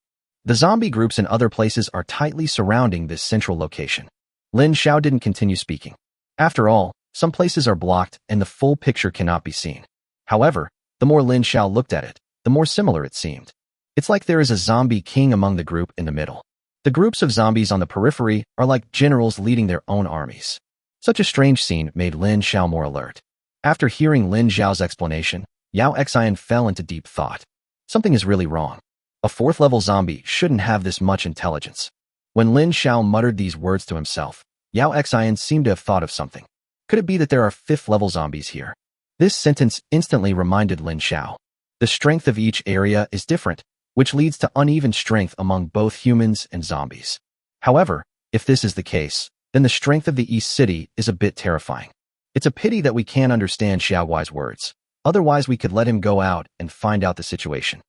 The zombie groups in other places are tightly surrounding this central location. Lin Xiao didn't continue speaking. After all, some places are blocked and the full picture cannot be seen. However, the more Lin Xiao looked at it, the more similar it seemed. It's like there is a zombie king among the group in the middle. The groups of zombies on the periphery are like generals leading their own armies. Such a strange scene made Lin Xiao more alert. After hearing Lin Xiao's explanation, Yao Xian fell into deep thought. Something is really wrong. A 4th-level zombie shouldn't have this much intelligence. When Lin Xiao muttered these words to himself, Yao Xian seemed to have thought of something. Could it be that there are 5th-level zombies here? This sentence instantly reminded Lin Xiao. The strength of each area is different, which leads to uneven strength among both humans and zombies. However, If this is the case, then the strength of the East City is a bit terrifying. It's a pity that we can't understand Xiaoguai's words. Otherwise, we could let him go out and find out the situation.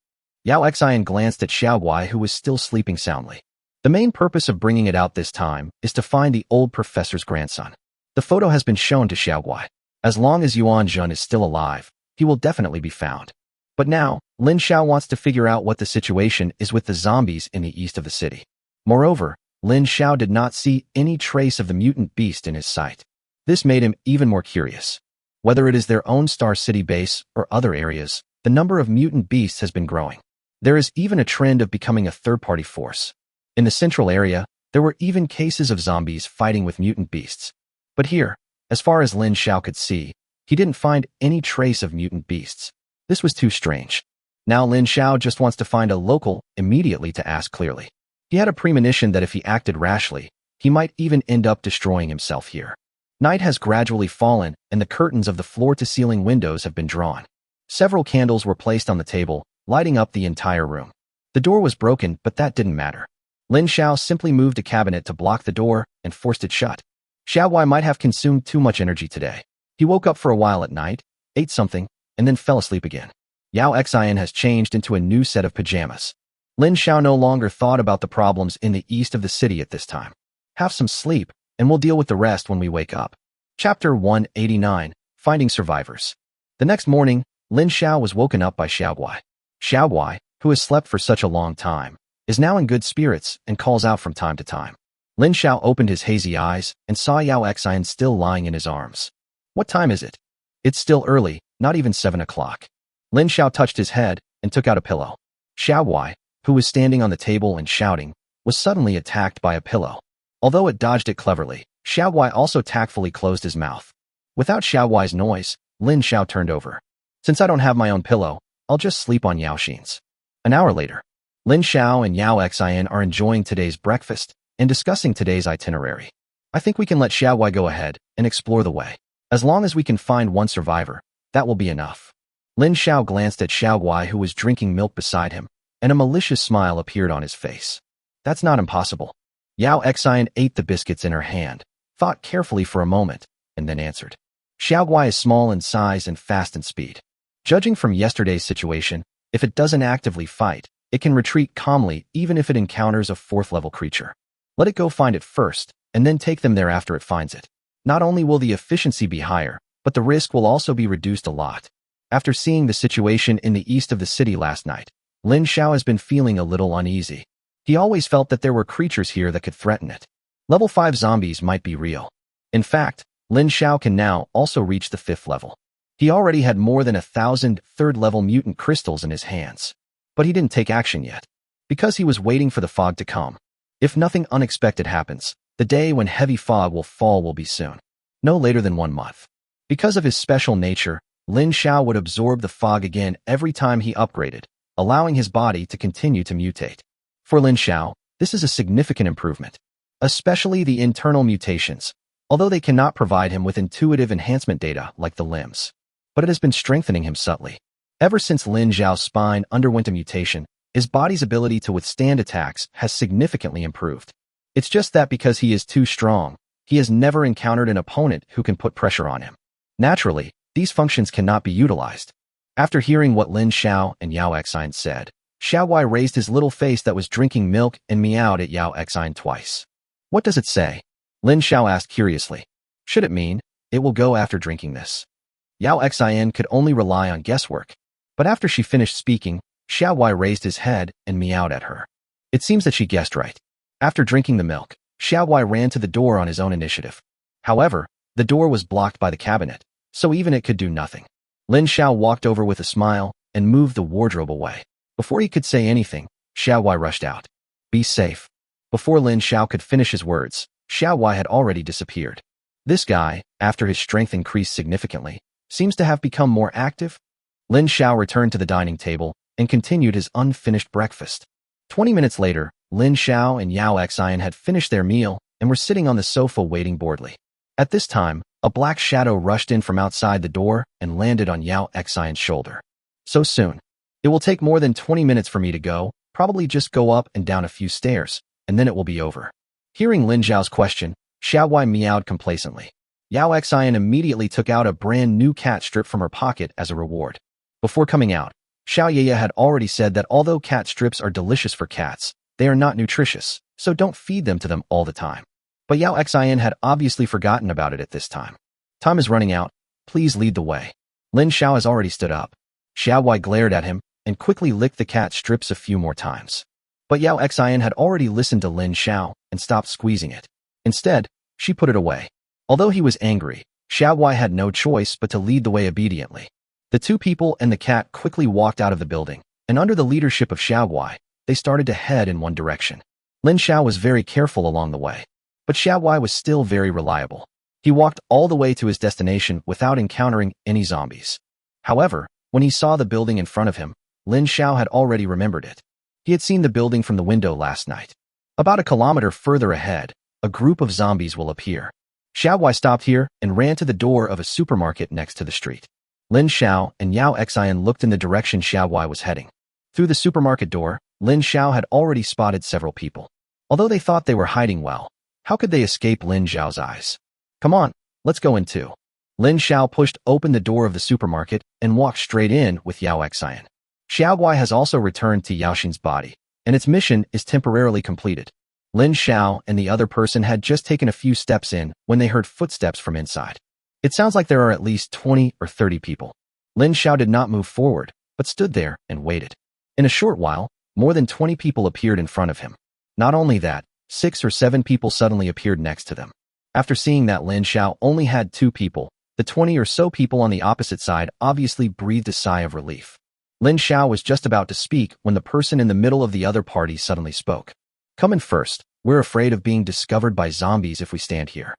Yao Xian glanced at Xiaoguai, who was still sleeping soundly. The main purpose of bringing it out this time is to find the old professor's grandson. The photo has been shown to Xiaoguai. As long as Yuan Jun is still alive, he will definitely be found. But now, Lin Xiao wants to figure out what the situation is with the zombies in the east of the city. Moreover, Lin Xiao did not see any trace of the mutant beast in his sight. This made him even more curious. Whether it is their own Star City base or other areas, the number of mutant beasts has been growing. There is even a trend of becoming a third-party force. In the central area, there were even cases of zombies fighting with mutant beasts. But here, as far as Lin Xiao could see, he didn't find any trace of mutant beasts. This was too strange. Now Lin Xiao just wants to find a local immediately to ask clearly. He had a premonition that if he acted rashly, he might even end up destroying himself here. Night has gradually fallen, and the curtains of the floor-to-ceiling windows have been drawn. Several candles were placed on the table, lighting up the entire room. The door was broken, but that didn't matter. Lin Xiao simply moved a cabinet to block the door and forced it shut. Xiaoguai might have consumed too much energy today. He woke up for a while at night, ate something, and then fell asleep again. Yao Xian has changed into a new set of pajamas. Lin Xiao no longer thought about the problems in the east of the city at this time. Have some sleep, and we'll deal with the rest when we wake up. Chapter 189, Finding Survivors. The next morning, Lin Xiao was woken up by Xiaoguai. Xiaoguai, who has slept for such a long time, is now in good spirits and calls out from time to time. Lin Xiao opened his hazy eyes and saw Yao Xian still lying in his arms. What time is it? It's still early, not even 7 o'clock. Lin Xiao touched his head and took out a pillow. Xiaoguai, who was standing on the table and shouting, was suddenly attacked by a pillow. Although it dodged it cleverly, Xiaoguai also tactfully closed his mouth. Without Xiaoguai's noise, Lin Xiao turned over. Since I don't have my own pillow, I'll just sleep on Yao Xin's. An hour later, Lin Xiao and Yao Xian are enjoying today's breakfast and discussing today's itinerary. I think we can let Xiaoguai go ahead and explore the way. As long as we can find one survivor, that will be enough. Lin Xiao glanced at Xiaoguai, who was drinking milk beside him, and a malicious smile appeared on his face. That's not impossible. Yao Xian ate the biscuits in her hand, thought carefully for a moment, and then answered. Xiaoguai is small in size and fast in speed. Judging from yesterday's situation, if it doesn't actively fight, it can retreat calmly even if it encounters a 4th-level creature. Let it go find it first, and then take them there after it finds it. Not only will the efficiency be higher, but the risk will also be reduced a lot. After seeing the situation in the east of the city last night, Lin Xiao has been feeling a little uneasy. He always felt that there were creatures here that could threaten it. Level 5 zombies might be real. In fact, Lin Xiao can now also reach the 5th level. He already had more than 1,000 3rd-level mutant crystals in his hands. But he didn't take action yet, because he was waiting for the fog to come. If nothing unexpected happens, the day when heavy fog will fall will be soon. No later than 1 month. Because of his special nature, Lin Xiao would absorb the fog again every time he upgraded, allowing his body to continue to mutate. For Lin Xiao, this is a significant improvement. Especially the internal mutations, although they cannot provide him with intuitive enhancement data like the limbs. But it has been strengthening him subtly. Ever since Lin Xiao's spine underwent a mutation, his body's ability to withstand attacks has significantly improved. It's just that because he is too strong, he has never encountered an opponent who can put pressure on him. Naturally, these functions cannot be utilized. After hearing what Lin Xiao and Yao Xian said, Xiaoguai raised his little face that was drinking milk and meowed at Yao Xian twice. What does it say? Lin Xiao asked curiously. Should it mean, it will go after drinking this? Yao Xian could only rely on guesswork. But after she finished speaking, Xiaoguai raised his head and meowed at her. It seems that she guessed right. After drinking the milk, Xiaoguai ran to the door on his own initiative. However, the door was blocked by the cabinet, so even it could do nothing. Lin Xiao walked over with a smile and moved the wardrobe away. Before he could say anything, Xiaoguai rushed out. Be safe. Before Lin Xiao could finish his words, Xiaoguai had already disappeared. This guy, after his strength increased significantly, seems to have become more active. Lin Xiao returned to the dining table and continued his unfinished breakfast. 20 minutes later, Lin Xiao and Yao Xian had finished their meal and were sitting on the sofa waiting boredly. At this time, a black shadow rushed in from outside the door and landed on Yao Xian's shoulder. So soon. It will take more than 20 minutes for me to go, probably just go up and down a few stairs, and then it will be over. Hearing Lin Xiao's question, Xiaowai meowed complacently. Yao Xian immediately took out a brand new cat strip from her pocket as a reward. Before coming out, Xiao Yeye had already said that although cat strips are delicious for cats, they are not nutritious, so don't feed them to them all the time. But Yao Xian had obviously forgotten about it at this time. Time is running out. Please lead the way. Lin Xiao has already stood up. Xiaowai glared at him and quickly licked the cat strips a few more times. But Yao Xian had already listened to Lin Xiao and stopped squeezing it. Instead, she put it away. Although he was angry, Xiaowai had no choice but to lead the way obediently. The two people and the cat quickly walked out of the building, and under the leadership of Xiaowai, they started to head in one direction. Lin Xiao was very careful along the way, but Xiaowai was still very reliable. He walked all the way to his destination without encountering any zombies. However, when he saw the building in front of him, Lin Xiao had already remembered it. He had seen the building from the window last night. About a kilometer further ahead, a group of zombies will appear. Xiaowai stopped here and ran to the door of a supermarket next to the street. Lin Xiao and Yao Xian looked in the direction Xiaowai was heading. Through the supermarket door, Lin Xiao had already spotted several people. Although they thought they were hiding well, how could they escape Lin Xiao's eyes? Come on, let's go in too. Lin Xiao pushed open the door of the supermarket and walked straight in with Yao Xian. Xiaowai has also returned to Yaoxin's body, and its mission is temporarily completed. Lin Xiao and the other person had just taken a few steps in when they heard footsteps from inside. It sounds like there are at least 20 or 30 people. Lin Xiao did not move forward, but stood there and waited. In a short while, more than 20 people appeared in front of him. Not only that, 6 or 7 people suddenly appeared next to them. After seeing that Lin Xiao only had 2 people, the 20 or so people on the opposite side obviously breathed a sigh of relief. Lin Xiao was just about to speak when the person in the middle of the other party suddenly spoke. Come in first. We're afraid of being discovered by zombies if we stand here.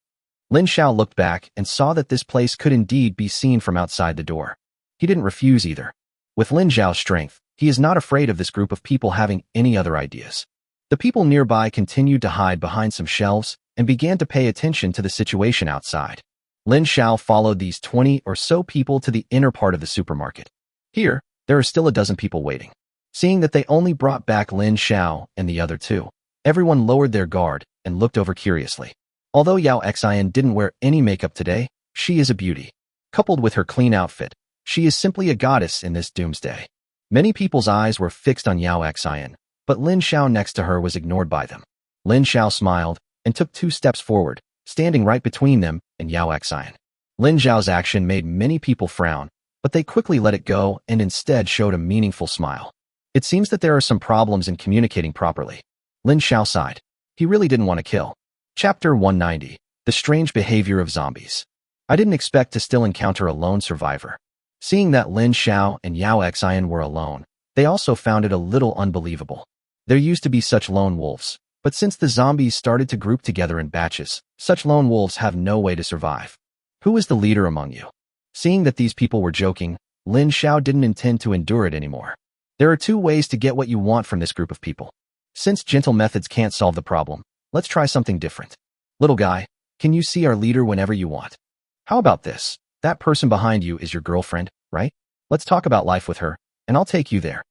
Lin Xiao looked back and saw that this place could indeed be seen from outside the door. He didn't refuse either. With Lin Xiao's strength, he is not afraid of this group of people having any other ideas. The people nearby continued to hide behind some shelves and began to pay attention to the situation outside. Lin Xiao followed these 20 or so people to the inner part of the supermarket. Here, there are still a dozen people waiting. Seeing that they only brought back Lin Xiao and the other 2, everyone lowered their guard and looked over curiously. Although Yao Xian didn't wear any makeup today, she is a beauty. Coupled with her clean outfit, she is simply a goddess in this doomsday. Many people's eyes were fixed on Yao Xian, but Lin Xiao next to her was ignored by them. Lin Xiao smiled and took 2 steps forward, standing right between them and Yao Xian. Lin Xiao's action made many people frown, but they quickly let it go and instead showed a meaningful smile. It seems that there are some problems in communicating properly. Lin Xiao sighed. He really didn't want to kill. Chapter 190. The Strange Behavior of Zombies. I didn't expect to still encounter a lone survivor. Seeing that Lin Xiao and Yao Xian were alone, they also found it a little unbelievable. There used to be such lone wolves, but since the zombies started to group together in batches, such lone wolves have no way to survive. Who is the leader among you? Seeing that these people were joking, Lin Xiao didn't intend to endure it anymore. There are 2 ways to get what you want from this group of people. Since gentle methods can't solve the problem, let's try something different. Little guy, can you see our leader whenever you want? How about this? That person behind you is your girlfriend, right? Let's talk about life with her, and I'll take you there.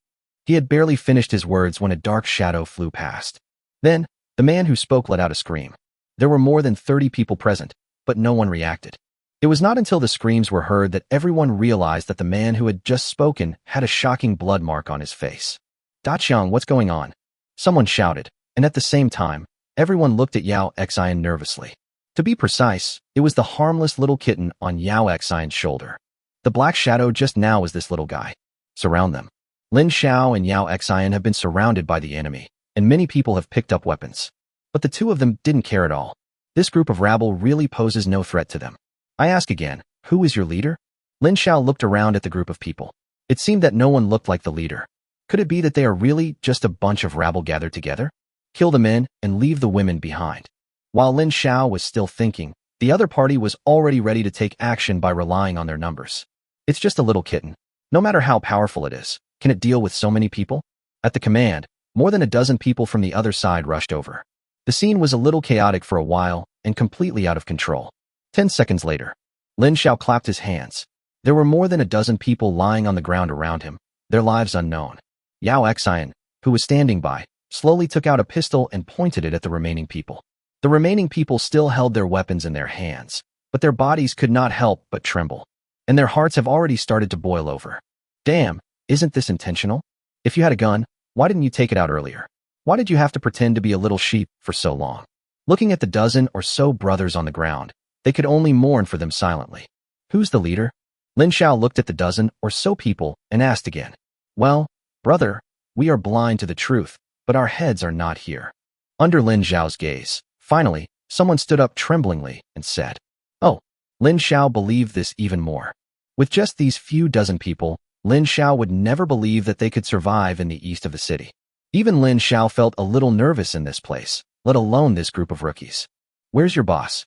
He had barely finished his words when a dark shadow flew past. Then, the man who spoke let out a scream. There were more than 30 people present, but no one reacted. It was not until the screams were heard that everyone realized that the man who had just spoken had a shocking blood mark on his face. Da Qiang, what's going on? Someone shouted, and at the same time, everyone looked at Yao Xian nervously. To be precise, it was the harmless little kitten on Yao Xian's shoulder. The black shadow just now was this little guy. Surround them. Lin Xiao and Yao Xian have been surrounded by the enemy, and many people have picked up weapons. But the 2 of them didn't care at all. This group of rabble really poses no threat to them. I ask again, who is your leader? Lin Xiao looked around at the group of people. It seemed that no one looked like the leader. Could it be that they are really just a bunch of rabble gathered together? Kill the men and leave the women behind. While Lin Xiao was still thinking, the other party was already ready to take action by relying on their numbers. It's just a little kitten. No matter how powerful it is, can it deal with so many people? At the command, more than a dozen people from the other side rushed over. The scene was a little chaotic for a while and completely out of control. 10 seconds later, Lin Xiao clapped his hands. There were more than a dozen people lying on the ground around him, their lives unknown. Yao Xian, who was standing by, slowly took out a pistol and pointed it at the remaining people. The remaining people still held their weapons in their hands, but their bodies could not help but tremble, and their hearts have already started to boil over. Damn, isn't this intentional? If you had a gun, why didn't you take it out earlier? Why did you have to pretend to be a little sheep for so long? Looking at the dozen or so brothers on the ground, they could only mourn for them silently. Who's the leader? Lin Xiao looked at the dozen or so people and asked again. Well, brother, we are blind to the truth, but our heads are not here. Under Lin Xiao's gaze, finally, someone stood up tremblingly and said, Oh, Lin Xiao believed this even more. With just these few dozen people, Lin Xiao would never believe that they could survive in the east of the city. Even Lin Xiao felt a little nervous in this place, let alone this group of rookies. Where's your boss?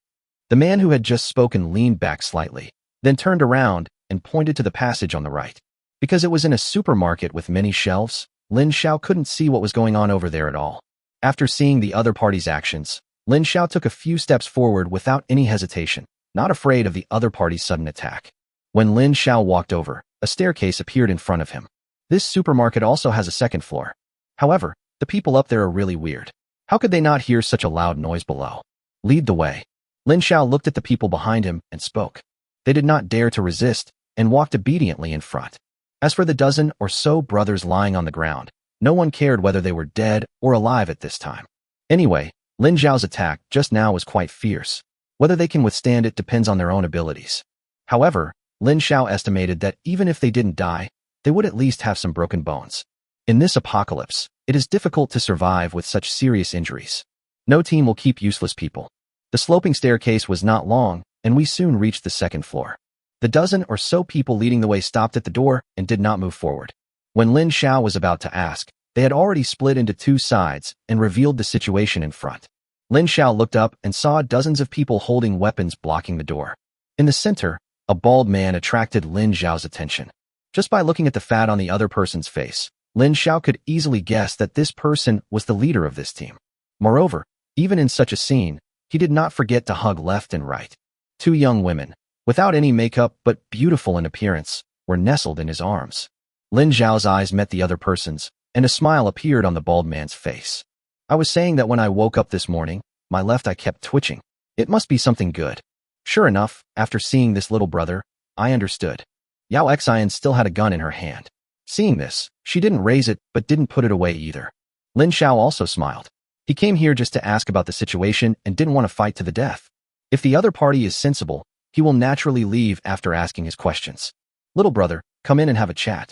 The man who had just spoken leaned back slightly, then turned around and pointed to the passage on the right. Because it was in a supermarket with many shelves, Lin Xiao couldn't see what was going on over there at all. After seeing the other party's actions, Lin Xiao took a few steps forward without any hesitation, not afraid of the other party's sudden attack. When Lin Xiao walked over, a staircase appeared in front of him. This supermarket also has a second floor. However, the people up there are really weird. How could they not hear such a loud noise below? Lead the way. Lin Xiao looked at the people behind him and spoke. They did not dare to resist and walked obediently in front. As for the dozen or so brothers lying on the ground, no one cared whether they were dead or alive at this time. Anyway, Lin Xiao's attack just now was quite fierce. Whether they can withstand it depends on their own abilities. However, Lin Xiao estimated that even if they didn't die, they would at least have some broken bones. In this apocalypse, it is difficult to survive with such serious injuries. No team will keep useless people. The sloping staircase was not long, and we soon reached the second floor. The dozen or so people leading the way stopped at the door and did not move forward. When Lin Xiao was about to ask, they had already split into two sides and revealed the situation in front. Lin Xiao looked up and saw dozens of people holding weapons blocking the door. In the center, a bald man attracted Lin Xiao's attention. Just by looking at the fat on the other person's face, Lin Xiao could easily guess that this person was the leader of this team. Moreover, even in such a scene, he did not forget to hug left and right. Two young women, without any makeup but beautiful in appearance, were nestled in his arms. Lin Xiao's eyes met the other person's, and a smile appeared on the bald man's face. I was saying that when I woke up this morning, my left eye kept twitching. It must be something good. Sure enough, after seeing this little brother, I understood. Yao Xian still had a gun in her hand. Seeing this, she didn't raise it but didn't put it away either. Lin Xiao also smiled. He came here just to ask about the situation and didn't want to fight to the death. If the other party is sensible, he will naturally leave after asking his questions. Little brother, come in and have a chat.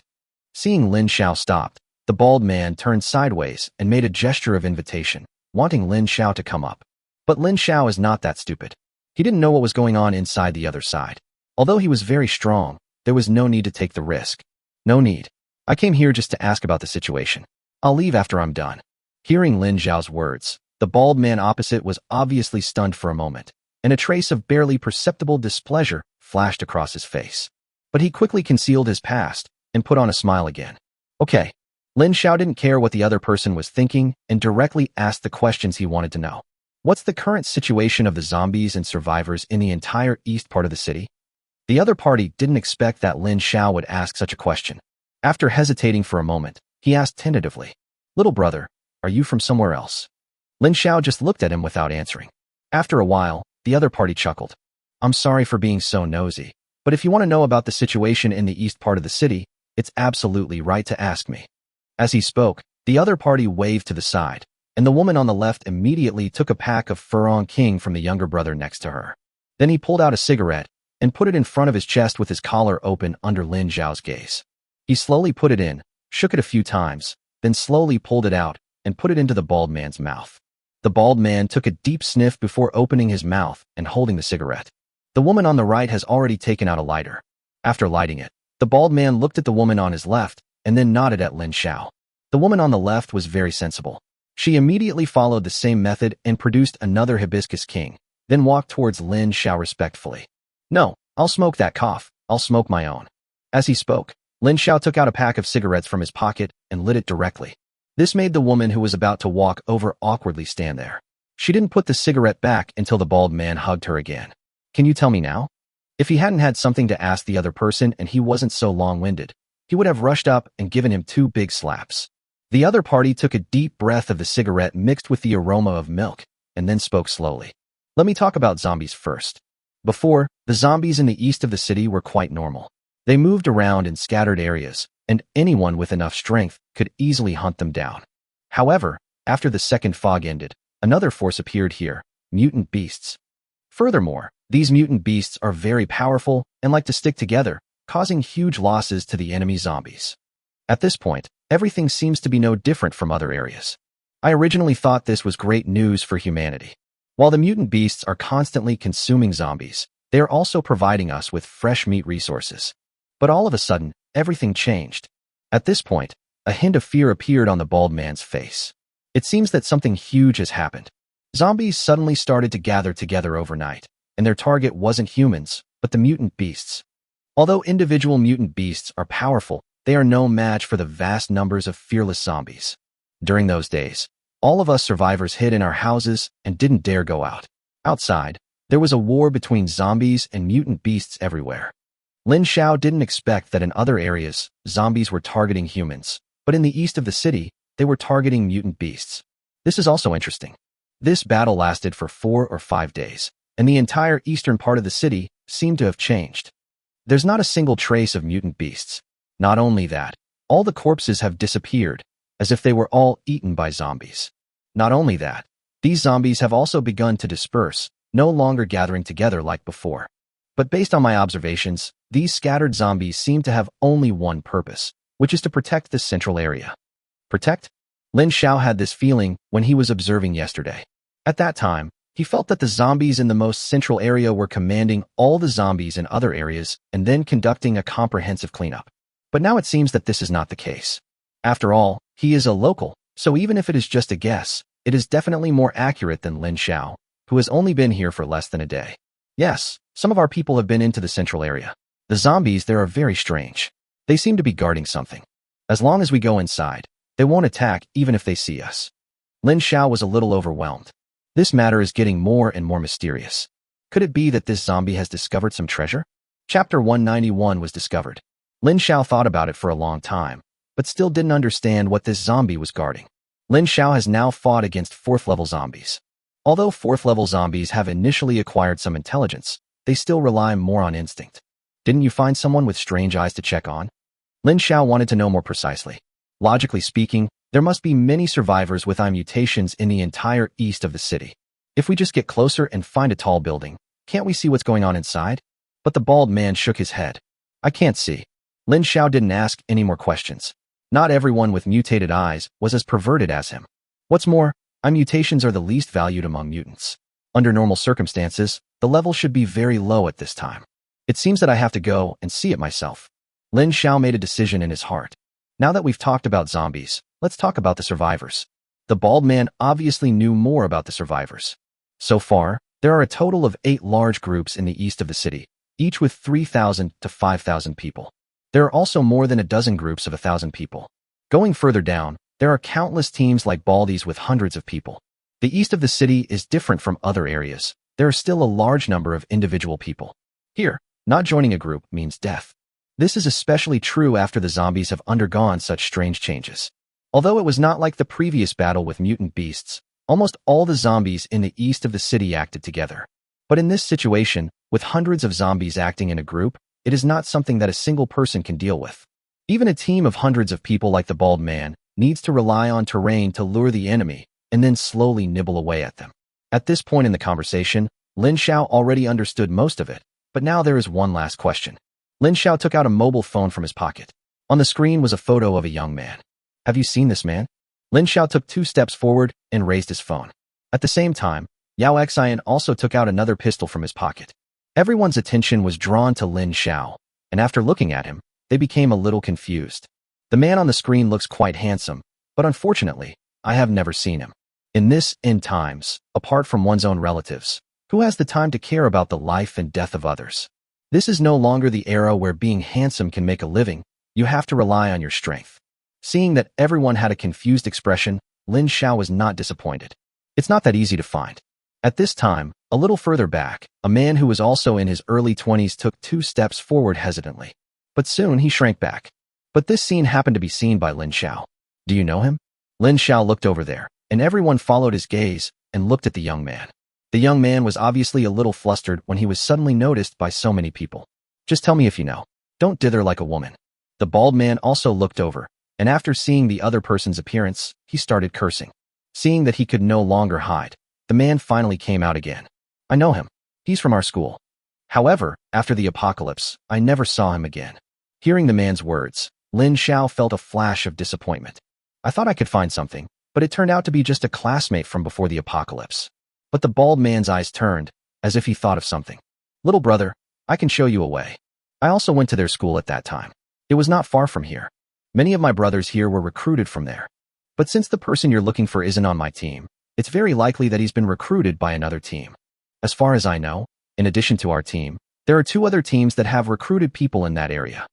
Seeing Lin Xiao stopped, the bald man turned sideways and made a gesture of invitation, wanting Lin Xiao to come up. But Lin Xiao is not that stupid. He didn't know what was going on inside the other side. Although he was very strong, there was no need to take the risk. No need. I came here just to ask about the situation. I'll leave after I'm done. Hearing Lin Xiao's words, the bald man opposite was obviously stunned for a moment, and a trace of barely perceptible displeasure flashed across his face. But he quickly concealed his past and put on a smile again. Okay. Lin Xiao didn't care what the other person was thinking and directly asked the questions he wanted to know. What's the current situation of the zombies and survivors in the entire east part of the city? The other party didn't expect that Lin Xiao would ask such a question. After hesitating for a moment, he asked tentatively, Little brother, are you from somewhere else? Lin Xiao just looked at him without answering. After a while, the other party chuckled. I'm sorry for being so nosy, but if you want to know about the situation in the east part of the city, it's absolutely right to ask me. As he spoke, the other party waved to the side, and the woman on the left immediately took a pack of Furong King from the younger brother next to her. Then he pulled out a cigarette and put it in front of his chest with his collar open under Lin Xiao's gaze. He slowly put it in, shook it a few times, then slowly pulled it out and put it into the bald man's mouth. The bald man took a deep sniff before opening his mouth and holding the cigarette. The woman on the right has already taken out a lighter. After lighting it, the bald man looked at the woman on his left and then nodded at Lin Xiao. The woman on the left was very sensible. She immediately followed the same method and produced another hibiscus king, then walked towards Lin Xiao respectfully. No, I'll smoke that cough. I'll smoke my own. As he spoke, Lin Xiao took out a pack of cigarettes from his pocket and lit it directly. This made the woman who was about to walk over awkwardly stand there. She didn't put the cigarette back until the bald man hugged her again. Can you tell me now? If he hadn't had something to ask the other person and he wasn't so long-winded, he would have rushed up and given him 2 big slaps. The other party took a deep breath of the cigarette mixed with the aroma of milk, and then spoke slowly. Let me talk about zombies first. Before, the zombies in the east of the city were quite normal. They moved around in scattered areas, and anyone with enough strength could easily hunt them down. However, after the second fog ended, another force appeared here, mutant beasts. Furthermore, these mutant beasts are very powerful and like to stick together, causing huge losses to the enemy zombies. At this point, everything seems to be no different from other areas. I originally thought this was great news for humanity. While the mutant beasts are constantly consuming zombies, they are also providing us with fresh meat resources. But all of a sudden, everything changed. At this point, a hint of fear appeared on the bald man's face. It seems that something huge has happened. Zombies suddenly started to gather together overnight, and their target wasn't humans, but the mutant beasts. Although individual mutant beasts are powerful, they are no match for the vast numbers of fearless zombies. During those days, all of us survivors hid in our houses and didn't dare go out. Outside, there was a war between zombies and mutant beasts everywhere. Lin Xiao didn't expect that in other areas, zombies were targeting humans, but in the east of the city, they were targeting mutant beasts. This is also interesting. This battle lasted for 4 or 5 days, and the entire eastern part of the city seemed to have changed. There's not a single trace of mutant beasts. Not only that, all the corpses have disappeared, as if they were all eaten by zombies. Not only that, these zombies have also begun to disperse, no longer gathering together like before. But based on my observations, these scattered zombies seem to have only one purpose, which is to protect this central area. Protect? Lin Xiao had this feeling when he was observing yesterday. At that time, he felt that the zombies in the most central area were commanding all the zombies in other areas and then conducting a comprehensive cleanup. But now it seems that this is not the case. After all, he is a local, so even if it is just a guess, it is definitely more accurate than Lin Xiao, who has only been here for less than a day. Yes, some of our people have been into the central area. The zombies there are very strange. They seem to be guarding something. As long as we go inside, they won't attack even if they see us. Lin Xiao was a little overwhelmed. This matter is getting more and more mysterious. Could it be that this zombie has discovered some treasure? Chapter 191 was discovered. Lin Xiao thought about it for a long time, but still didn't understand what this zombie was guarding. Lin Xiao has now fought against 4th-level zombies. Although 4th-level zombies have initially acquired some intelligence, they still rely more on instinct. Didn't you find someone with strange eyes to check on? Lin Xiao wanted to know more precisely. Logically speaking, there must be many survivors with eye mutations in the entire east of the city. If we just get closer and find a tall building, can't we see what's going on inside? But the bald man shook his head. I can't see. Lin Xiao didn't ask any more questions. Not everyone with mutated eyes was as perverted as him. What's more, eye mutations are the least valued among mutants. Under normal circumstances, the level should be very low at this time. It seems that I have to go and see it myself. Lin Xiao made a decision in his heart. Now that we've talked about zombies, let's talk about the survivors. The bald man obviously knew more about the survivors. So far, there are a total of 8 large groups in the east of the city, each with 3,000 to 5,000 people. There are also more than a dozen groups of 1,000 people. Going further down, there are countless teams like Baldies with hundreds of people. The east of the city is different from other areas. There are still a large number of individual people. Here, not joining a group means death. This is especially true after the zombies have undergone such strange changes. Although it was not like the previous battle with mutant beasts, almost all the zombies in the east of the city acted together. But in this situation, with hundreds of zombies acting in a group, it is not something that a single person can deal with. Even a team of hundreds of people like the bald man needs to rely on terrain to lure the enemy and then slowly nibble away at them. At this point in the conversation, Lin Xiao already understood most of it, but now there is one last question. Lin Xiao took out a mobile phone from his pocket. On the screen was a photo of a young man. Have you seen this man? Lin Xiao took 2 steps forward and raised his phone. At the same time, Yao Xian also took out another pistol from his pocket. Everyone's attention was drawn to Lin Xiao, and after looking at him, they became a little confused. The man on the screen looks quite handsome, but unfortunately, I have never seen him. In this end times, apart from one's own relatives, who has the time to care about the life and death of others? This is no longer the era where being handsome can make a living. You have to rely on your strength. Seeing that everyone had a confused expression, Lin Xiao was not disappointed. It's not that easy to find. At this time, a little further back, a man who was also in his early 20s took 2 steps forward hesitantly. But soon he shrank back. But this scene happened to be seen by Lin Xiao. Do you know him? Lin Xiao looked over there, and everyone followed his gaze, and looked at the young man. The young man was obviously a little flustered when he was suddenly noticed by so many people. Just tell me if you know. Don't dither like a woman. The bald man also looked over, and after seeing the other person's appearance, he started cursing. Seeing that he could no longer hide, the man finally came out again. I know him. He's from our school. However, after the apocalypse, I never saw him again. Hearing the man's words, Lin Xiao felt a flash of disappointment. I thought I could find something, but it turned out to be just a classmate from before the apocalypse. But the bald man's eyes turned, as if he thought of something. Little brother, I can show you a way. I also went to their school at that time. It was not far from here. Many of my brothers here were recruited from there. But since the person you're looking for isn't on my team, it's very likely that he's been recruited by another team. As far as I know, in addition to our team, there are 2 other teams that have recruited people in that area.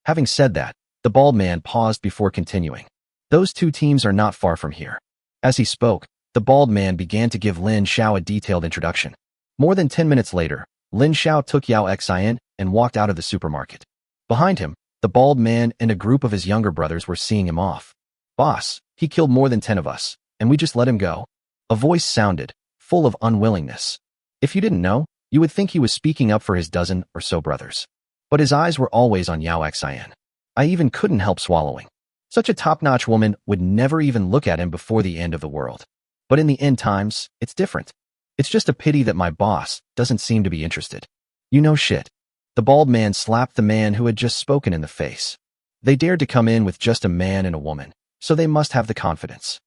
Having said that, the bald man paused before continuing. Those 2 teams are not far from here. As he spoke, the bald man began to give Lin Xiao a detailed introduction. More than 10 minutes later, Lin Xiao took Yao Xian and walked out of the supermarket. Behind him, the bald man and a group of his younger brothers were seeing him off. Boss, he killed more than 10 of us, and we just let him go. A voice sounded, full of unwillingness. If you didn't know, you would think he was speaking up for his dozen or so brothers. But his eyes were always on Yao Xian. I even couldn't help swallowing. Such a top-notch woman would never even look at him before the end of the world. But in the end times, it's different. It's just a pity that my boss doesn't seem to be interested. You know shit. The bald man slapped the man who had just spoken in the face. They dared to come in with just a man and a woman, so they must have the confidence.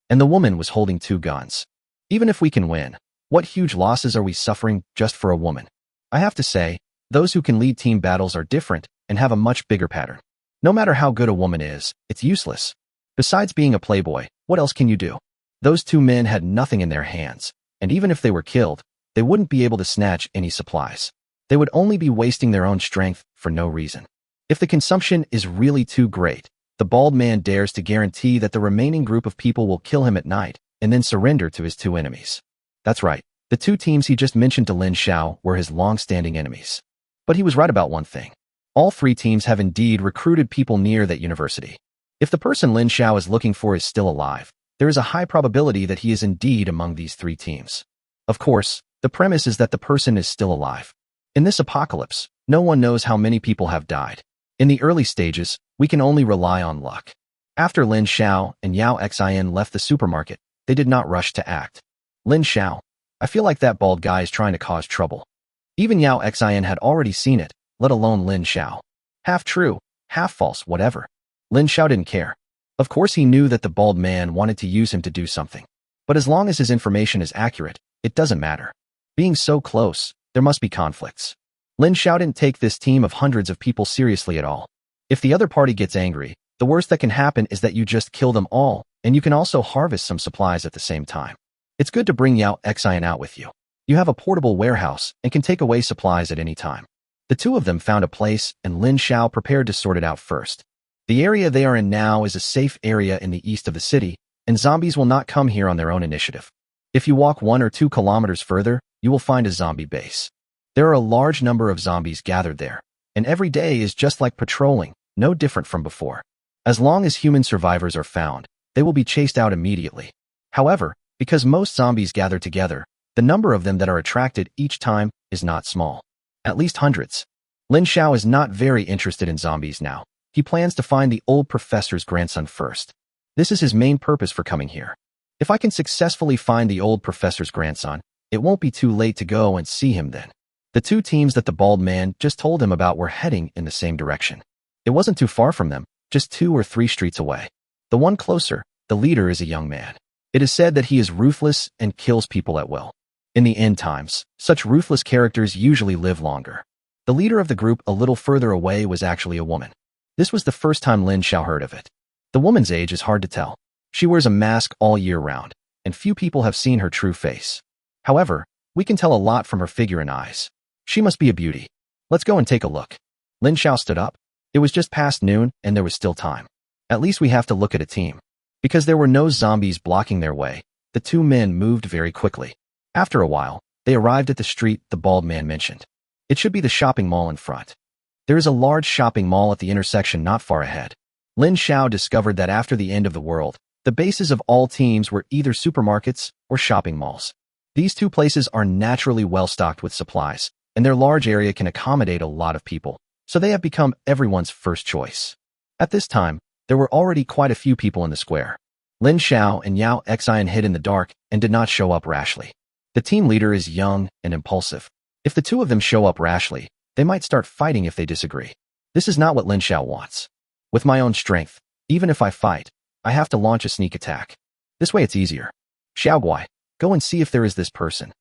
And the woman was holding 2 guns. Even if we can win, what huge losses are we suffering just for a woman? I have to say, those who can lead team battles are different and have a much bigger pattern. No matter how good a woman is, it's useless. Besides being a playboy, what else can you do? Those 2 men had nothing in their hands, and even if they were killed, they wouldn't be able to snatch any supplies. They would only be wasting their own strength for no reason. If the consumption is really too great, the bald man dares to guarantee that the remaining group of people will kill him at night and then surrender to his 2 enemies. That's right, the 2 teams he just mentioned to Lin Xiao were his long-standing enemies. But he was right about one thing. All 3 teams have indeed recruited people near that university. If the person Lin Xiao is looking for is still alive, there is a high probability that he is indeed among these 3 teams. Of course, the premise is that the person is still alive. In this apocalypse, no one knows how many people have died. In the early stages, we can only rely on luck. After Lin Xiao and Yao Xian left the supermarket, they did not rush to act. Lin Xiao, I feel like that bald guy is trying to cause trouble. Even Yao Xian had already seen it, let alone Lin Xiao. Half true, half false, whatever. Lin Xiao didn't care. Of course he knew that the bald man wanted to use him to do something. But as long as his information is accurate, it doesn't matter. Being so close, there must be conflicts. Lin Xiao didn't take this team of hundreds of people seriously at all. If the other party gets angry, the worst that can happen is that you just kill them all, and you can also harvest some supplies at the same time. It's good to bring Yao Xian out with you. You have a portable warehouse and can take away supplies at any time. The 2 of them found a place, and Lin Xiao prepared to sort it out first. The area they are in now is a safe area in the east of the city, and zombies will not come here on their own initiative. If you walk 1 or 2 kilometers further, you will find a zombie base. There are a large number of zombies gathered there, and every day is just like patrolling, no different from before. As long as human survivors are found, they will be chased out immediately. However, because most zombies gather together, the number of them that are attracted each time is not small. At least hundreds. Lin Xiao is not very interested in zombies now. He plans to find the old professor's grandson first. This is his main purpose for coming here. If I can successfully find the old professor's grandson, it won't be too late to go and see him then. The 2 teams that the bald man just told him about were heading in the same direction. It wasn't too far from them, just 2 or 3 streets away. The one closer, the leader, is a young man. It is said that he is ruthless and kills people at will. In the end times, such ruthless characters usually live longer. The leader of the group a little further away was actually a woman. This was the first time Lin Xiao heard of it. The woman's age is hard to tell. She wears a mask all year round, and few people have seen her true face. However, we can tell a lot from her figure and eyes. She must be a beauty. Let's go and take a look. Lin Xiao stood up. It was just past noon, and there was still time. At least we have to look at a team. Because there were no zombies blocking their way, the 2 men moved very quickly. After a while, they arrived at the street the bald man mentioned. It should be the shopping mall in front. There is a large shopping mall at the intersection not far ahead. Lin Xiao discovered that after the end of the world, The bases of all teams were either supermarkets or shopping malls. These two places are naturally well-stocked with supplies, and their large area can accommodate a lot of people, so they have become everyone's first choice. At this time, there were already quite a few people in the square. Lin Xiao and Yao Xian hid in the dark and did not show up rashly. The team leader is young and impulsive. If the two of them show up rashly, they might start fighting if they disagree. This is not what Lin Xiao wants. With my own strength, even if I fight, I have to launch a sneak attack. This way it's easier. Xiaoguai, go and see if there is this person.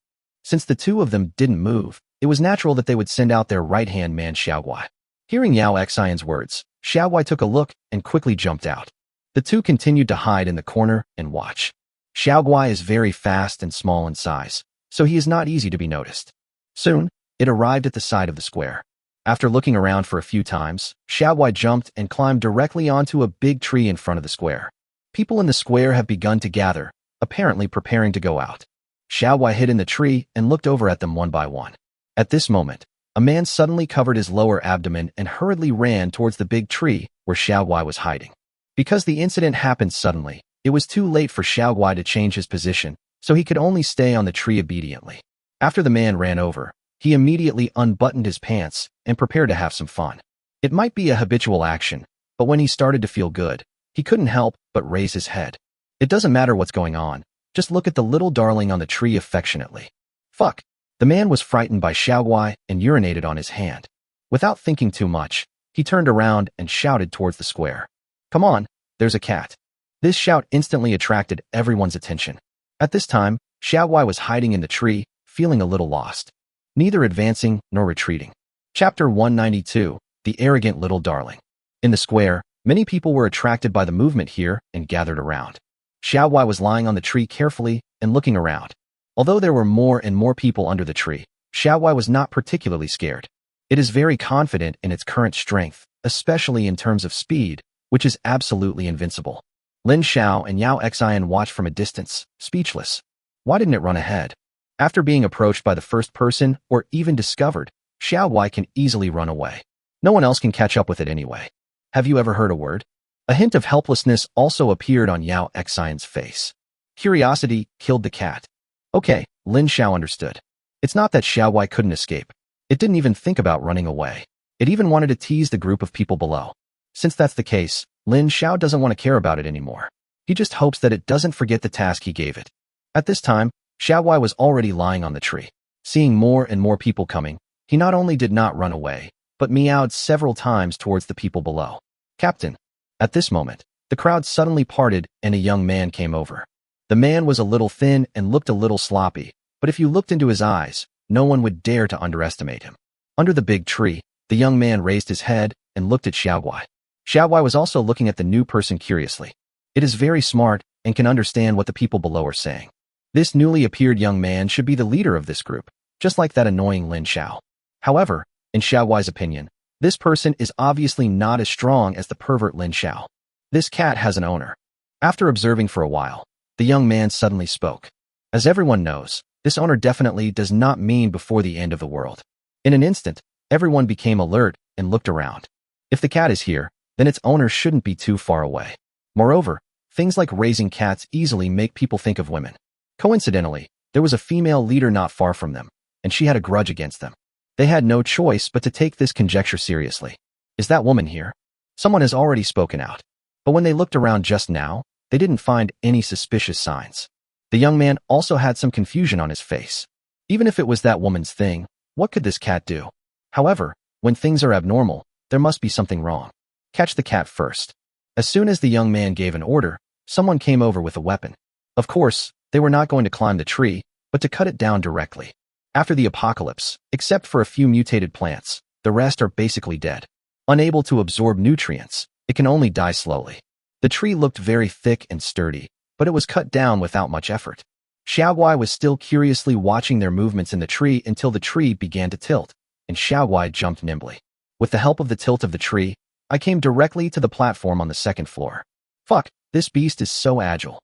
Since the two of them didn't move, it was natural that they would send out their right-hand man Xiaoguai. Hearing Yao Xian's words, Xiaoguai took a look and quickly jumped out. The two continued to hide in the corner and watch. Xiaoguai is very fast and small in size, so he is not easy to be noticed. Soon, it arrived at the side of the square. After looking around for a few times, Xiaoguai jumped and climbed directly onto a big tree in front of the square. People in the square have begun to gather, apparently preparing to go out. Xiaoguai hid in the tree and looked over at them one by one. At this moment, a man suddenly covered his lower abdomen and hurriedly ran towards the big tree where Xiaoguai was hiding. Because the incident happened suddenly, it was too late for Xiaoguai to change his position, so he could only stay on the tree obediently. After the man ran over, he immediately unbuttoned his pants and prepared to have some fun. It might be a habitual action, but when he started to feel good, he couldn't help but raise his head. It doesn't matter what's going on, just look at the little darling on the tree affectionately. Fuck! The man was frightened by Xiaoguai and urinated on his hand. Without thinking too much, he turned around and shouted towards the square. Come on, there's a cat. This shout instantly attracted everyone's attention. At this time, Xiaoguai was hiding in the tree, feeling a little lost. Neither advancing nor retreating. Chapter 192, The Arrogant Little Darling. In the square, many people were attracted by the movement here and gathered around. Xiaoguai was lying on the tree carefully and looking around. Although there were more and more people under the tree, Xiaoguai was not particularly scared. It is very confident in its current strength, especially in terms of speed, which is absolutely invincible. Lin Xiao and Yao Xian watched from a distance, speechless. Why didn't it run ahead? After being approached by the first person or even discovered, Xiaoguai can easily run away. No one else can catch up with it anyway. Have you ever heard a word? A hint of helplessness also appeared on Yao Xian's face. Curiosity killed the cat. Okay, Lin Xiao understood. It's not that Xiaoguai couldn't escape. It didn't even think about running away. It even wanted to tease the group of people below. Since that's the case, Lin Xiao doesn't want to care about it anymore. He just hopes that it doesn't forget the task he gave it. At this time, Xiaoguai was already lying on the tree. Seeing more and more people coming, he not only did not run away, but meowed several times towards the people below. Captain. At this moment, the crowd suddenly parted and a young man came over. The man was a little thin and looked a little sloppy, but if you looked into his eyes, no one would dare to underestimate him. Under the big tree, the young man raised his head and looked at Xiaoguai. Xiaoguai was also looking at the new person curiously. It is very smart and can understand what the people below are saying. This newly appeared young man should be the leader of this group, just like that annoying Lin Xiao. However, in Xiaoguai's opinion, this person is obviously not as strong as the pervert Lin Xiao. This cat has an owner. After observing for a while, the young man suddenly spoke. As everyone knows, this owner definitely does not mean before the end of the world. In an instant, everyone became alert and looked around. If the cat is here, then its owner shouldn't be too far away. Moreover, things like raising cats easily make people think of women. Coincidentally, there was a female leader not far from them, and she had a grudge against them. They had no choice but to take this conjecture seriously. Is that woman here? Someone has already spoken out. But when they looked around just now, they didn't find any suspicious signs. The young man also had some confusion on his face. Even if it was that woman's thing, what could this cat do? However, when things are abnormal, there must be something wrong. Catch the cat first. As soon as the young man gave an order, someone came over with a weapon. Of course, they were not going to climb the tree, but to cut it down directly. After the apocalypse, except for a few mutated plants, the rest are basically dead. Unable to absorb nutrients, it can only die slowly. The tree looked very thick and sturdy, but it was cut down without much effort. Xiaoguai was still curiously watching their movements in the tree until the tree began to tilt, and Xiaoguai jumped nimbly. With the help of the tilt of the tree, I came directly to the platform on the second floor. Fuck, this beast is so agile.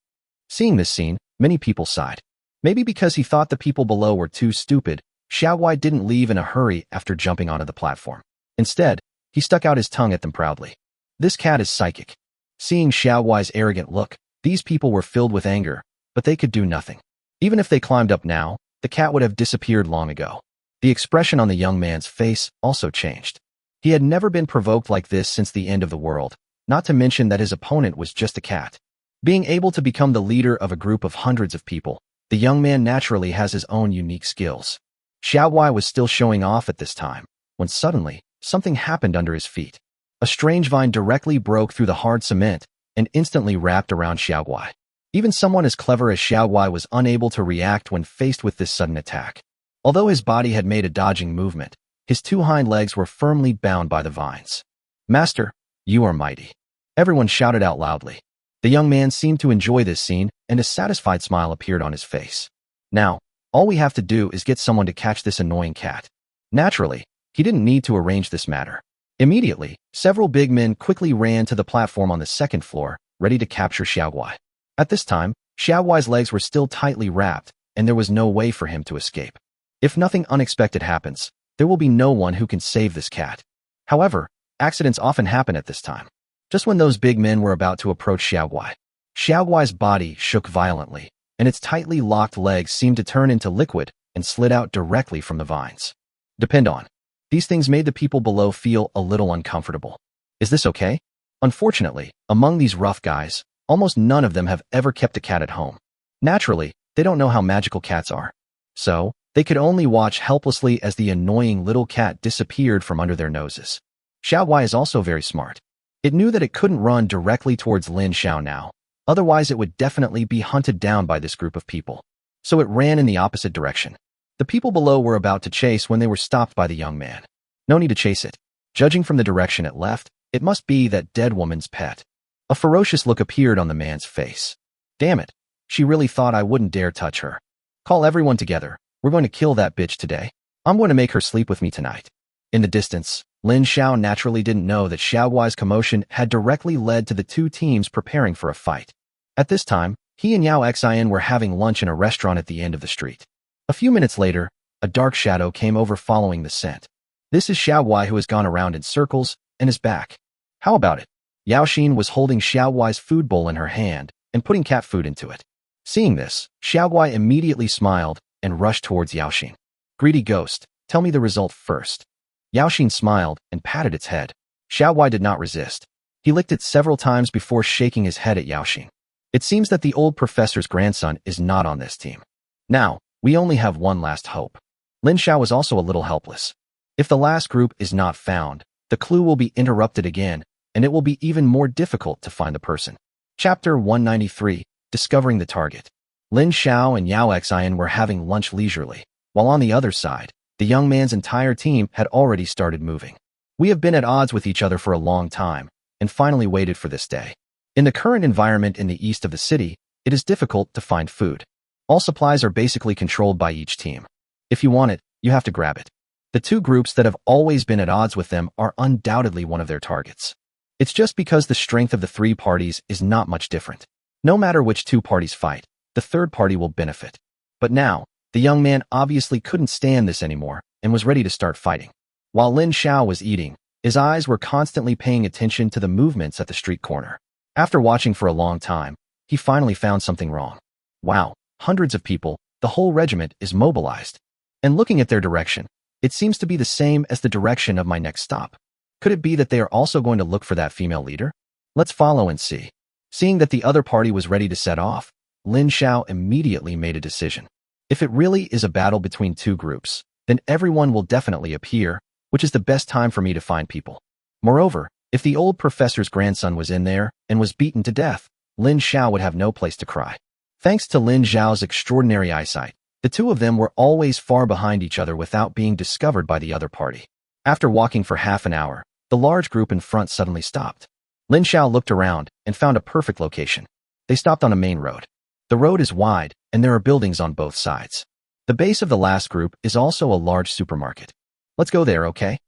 Seeing this scene, many people sighed. Maybe because he thought the people below were too stupid, Xiaoguai didn't leave in a hurry after jumping onto the platform. Instead, he stuck out his tongue at them proudly. This cat is psychic. Seeing Xiaoguai's arrogant look, These people were filled with anger, but they could do nothing. Even if they climbed up now, the cat would have disappeared long ago. The expression on the young man's face also changed. He had never been provoked like this since the end of the world, not to mention that his opponent was just a cat. Being able to become the leader of a group of hundreds of people, the young man naturally has his own unique skills. Xiaowai was still showing off at this time, when suddenly, something happened under his feet. A strange vine directly broke through the hard cement and instantly wrapped around Xiaowai. Even someone as clever as Xiaowai was unable to react when faced with this sudden attack. Although his body had made a dodging movement, his two hind legs were firmly bound by the vines. "Master, you are mighty," everyone shouted out loudly. The young man seemed to enjoy this scene, and a satisfied smile appeared on his face. "Now, all we have to do is get someone to catch this annoying cat." Naturally, he didn't need to arrange this matter. Immediately, several big men quickly ran to the platform on the second floor, ready to capture Xiaowai. At this time, Xiaowai's legs were still tightly wrapped, and there was no way for him to escape. If nothing unexpected happens, there will be no one who can save this cat. However, accidents often happen at this time. Just when those big men were about to approach Xiaowai, Xiaowai's body shook violently, and its tightly locked legs seemed to turn into liquid and slid out directly from the vines. Depend on. These things made the people below feel a little uncomfortable. Is this okay? Unfortunately, among these rough guys, almost none of them have ever kept a cat at home. Naturally, they don't know how magical cats are. So, they could only watch helplessly as the annoying little cat disappeared from under their noses. Xiaowai is also very smart. It knew that it couldn't run directly towards Lin Xiao now, otherwise it would definitely be hunted down by this group of people. So it ran in the opposite direction. The people below were about to chase when they were stopped by the young man. No need to chase it. Judging from the direction it left, it must be that dead woman's pet. A ferocious look appeared on the man's face. Damn it. She really thought I wouldn't dare touch her. Call everyone together. We're going to kill that bitch today. I'm going to make her sleep with me tonight. In the distance, Lin Xiao naturally didn't know that Xiaowai's commotion had directly led to the two teams preparing for a fight. At this time, he and Yao Xian were having lunch in a restaurant at the end of the street. A few minutes later, a dark shadow came over following the scent. This is Xiaowai, who has gone around in circles and is back. How about it? Yao Xin was holding Xiaowai's food bowl in her hand and putting cat food into it. Seeing this, Xiaowai immediately smiled and rushed towards Yao Xin. Greedy ghost, tell me the result first. Yao Xin smiled and patted its head. Xiaowai did not resist. He licked it several times before shaking his head at Yao Xin. It seems that the old professor's grandson is not on this team. Now, we only have one last hope. Lin Xiao was also a little helpless. If the last group is not found, the clue will be interrupted again, and it will be even more difficult to find the person. Chapter 193, Discovering the Target. Lin Xiao and Yao Xian were having lunch leisurely, while on the other side, the young man's entire team had already started moving. We have been at odds with each other for a long time, and finally waited for this day. In the current environment in the east of the city, it is difficult to find food. All supplies are basically controlled by each team. If you want it, you have to grab it. The two groups that have always been at odds with them are undoubtedly one of their targets. It's just because the strength of the three parties is not much different. No matter which two parties fight, the third party will benefit. But now, the young man obviously couldn't stand this anymore and was ready to start fighting. While Lin Xiao was eating, his eyes were constantly paying attention to the movements at the street corner. After watching for a long time, he finally found something wrong. Wow, hundreds of people, the whole regiment is mobilized. And looking at their direction, it seems to be the same as the direction of my next stop. Could it be that they are also going to look for that female leader? Let's follow and see. Seeing that the other party was ready to set off, Lin Xiao immediately made a decision. If it really is a battle between two groups, then everyone will definitely appear, which is the best time for me to find people. Moreover, if the old professor's grandson was in there and was beaten to death, Lin Xiao would have no place to cry. Thanks to Lin Xiao's extraordinary eyesight, the two of them were always far behind each other without being discovered by the other party. After walking for half an hour, the large group in front suddenly stopped. Lin Xiao looked around and found a perfect location. They stopped on a main road. The road is wide, and there are buildings on both sides. The base of the last group is also a large supermarket. Let's go there, okay?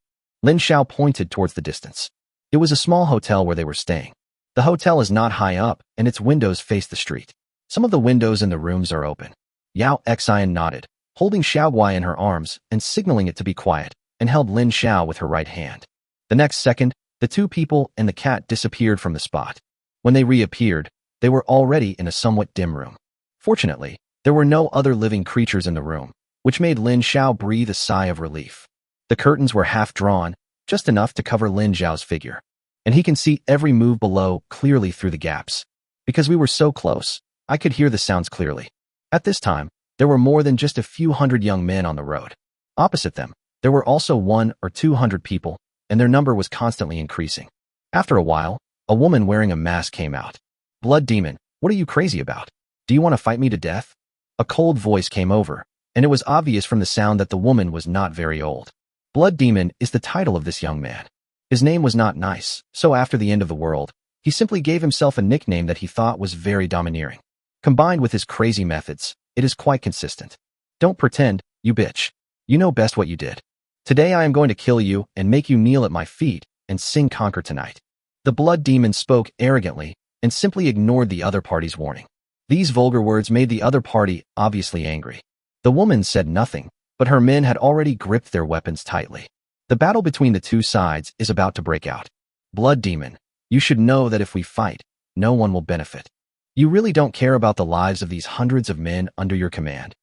Lin Xiao pointed towards the distance. It was a small hotel where they were staying. The hotel is not high up, and its windows face the street. Some of the windows in the rooms are open. Yao Xian nodded, holding Xiaowai in her arms and signaling it to be quiet, and held Lin Xiao with her right hand. The next second, the two people and the cat disappeared from the spot. When they reappeared, they were already in a somewhat dim room. Fortunately, there were no other living creatures in the room, which made Lin Xiao breathe a sigh of relief. The curtains were half drawn, just enough to cover Lin Xiao's figure, and he can see every move below clearly through the gaps. Because we were so close, I could hear the sounds clearly. At this time, there were more than just a few hundred young men on the road. Opposite them, there were also 100 or 200 people, and their number was constantly increasing. After a while, a woman wearing a mask came out. "Blood demon, what are you crazy about? Do you want to fight me to death?" A cold voice came over, and it was obvious from the sound that the woman was not very old. Blood demon is the title of this young man. His name was not nice, so after the end of the world, he simply gave himself a nickname that he thought was very domineering. Combined with his crazy methods, it is quite consistent. "Don't pretend, you bitch. You know best what you did. Today I am going to kill you and make you kneel at my feet and sing Conquer Tonight." The blood demon spoke arrogantly and simply ignored the other party's warning. These vulgar words made the other party obviously angry. The woman said nothing, but her men had already gripped their weapons tightly. The battle between the two sides is about to break out. "Blood demon, you should know that if we fight, no one will benefit. You really don't care about the lives of these hundreds of men under your command."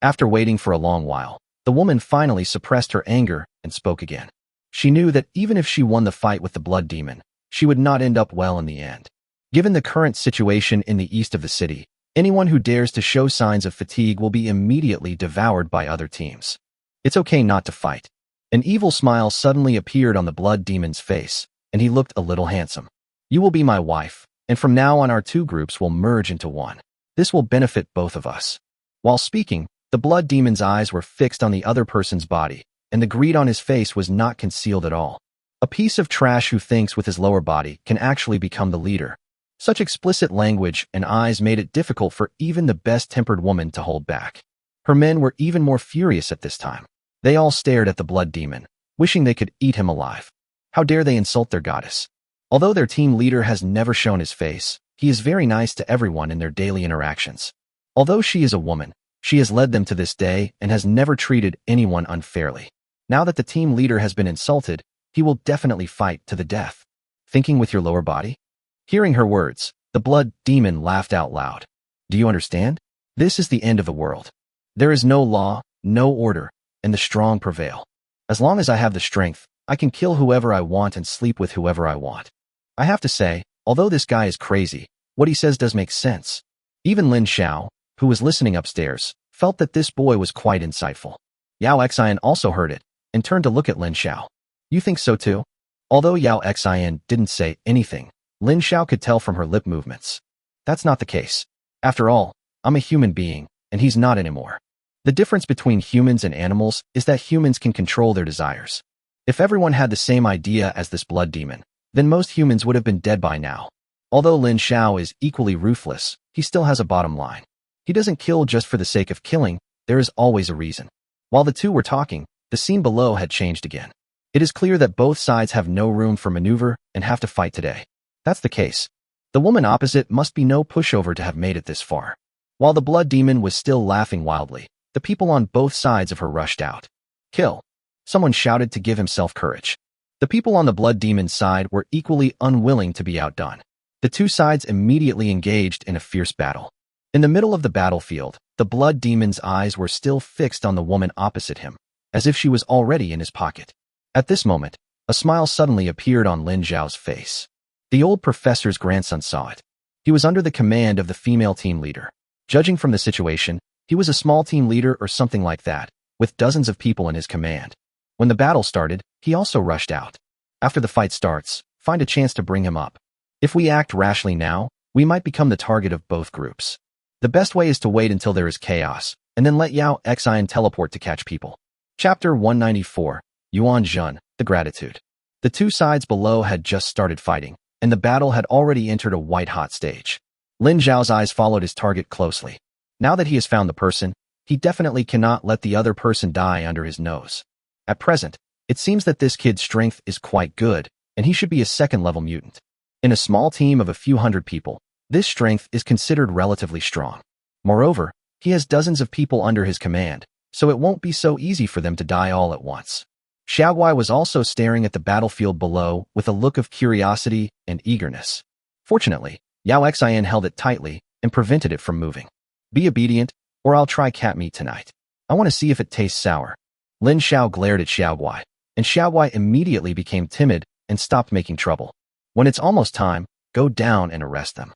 After waiting for a long while, the woman finally suppressed her anger and spoke again. She knew that even if she won the fight with the blood demon, she would not end up well in the end. Given the current situation in the east of the city, anyone who dares to show signs of fatigue will be immediately devoured by other teams. It's okay not to fight. An evil smile suddenly appeared on the blood demon's face, and he looked a little handsome. "You will be my wife, and from now on our two groups will merge into one. This will benefit both of us." While speaking, the blood demon's eyes were fixed on the other person's body, and the greed on his face was not concealed at all. A piece of trash who thinks with his lower body can actually become the leader. Such explicit language and eyes made it difficult for even the best-tempered woman to hold back. Her men were even more furious at this time. They all stared at the blood demon, wishing they could eat him alive. How dare they insult their goddess? Although their team leader has never shown his face, he is very nice to everyone in their daily interactions. Although she is a woman, she has led them to this day and has never treated anyone unfairly. Now that the team leader has been insulted, he will definitely fight to the death. "Thinking with your lower body?" Hearing her words, the blood demon laughed out loud. "Do you understand? This is the end of the world. There is no law, no order, and the strong prevail. As long as I have the strength, I can kill whoever I want and sleep with whoever I want." I have to say, although this guy is crazy, what he says does make sense. Even Lin Xiao, who was listening upstairs, felt that this boy was quite insightful. Yao Xian also heard it and turned to look at Lin Xiao. "You think so too?" Although Yao Xian didn't say anything, Lin Xiao could tell from her lip movements. "That's not the case. After all, I'm a human being, and he's not anymore. The difference between humans and animals is that humans can control their desires. If everyone had the same idea as this blood demon, then most humans would have been dead by now." Although Lin Xiao is equally ruthless, he still has a bottom line. He doesn't kill just for the sake of killing, there is always a reason. While the two were talking, the scene below had changed again. It is clear that both sides have no room for maneuver and have to fight today. That's the case. The woman opposite must be no pushover to have made it this far. While the blood demon was still laughing wildly, the people on both sides of her rushed out. "Kill!" Someone shouted to give himself courage. The people on the blood demon's side were equally unwilling to be outdone. The two sides immediately engaged in a fierce battle. In the middle of the battlefield, the blood demon's eyes were still fixed on the woman opposite him, as if she was already in his pocket. At this moment, a smile suddenly appeared on Lin Xiao's face. The old professor's grandson saw it. He was under the command of the female team leader. Judging from the situation, he was a small team leader or something like that, with dozens of people in his command. When the battle started, he also rushed out. After the fight starts, find a chance to bring him up. If we act rashly now, we might become the target of both groups. The best way is to wait until there is chaos, and then let Yao Xian teleport to catch people. Chapter 194, Yuan Zhen, the Gratitude. The two sides below had just started fighting, and the battle had already entered a white-hot stage. Lin Xiao's eyes followed his target closely. Now that he has found the person, he definitely cannot let the other person die under his nose. At present, it seems that this kid's strength is quite good, and he should be a second-level mutant. In a small team of a few hundred people, this strength is considered relatively strong. Moreover, he has dozens of people under his command, so it won't be so easy for them to die all at once. Xiaoguai was also staring at the battlefield below with a look of curiosity and eagerness. Fortunately, Yao Xian held it tightly and prevented it from moving. Be obedient, or I'll try cat meat tonight. I want to see if it tastes sour. Lin Xiao glared at Xiaoguai, and Xiaoguai immediately became timid and stopped making trouble. When it's almost time, go down and arrest them.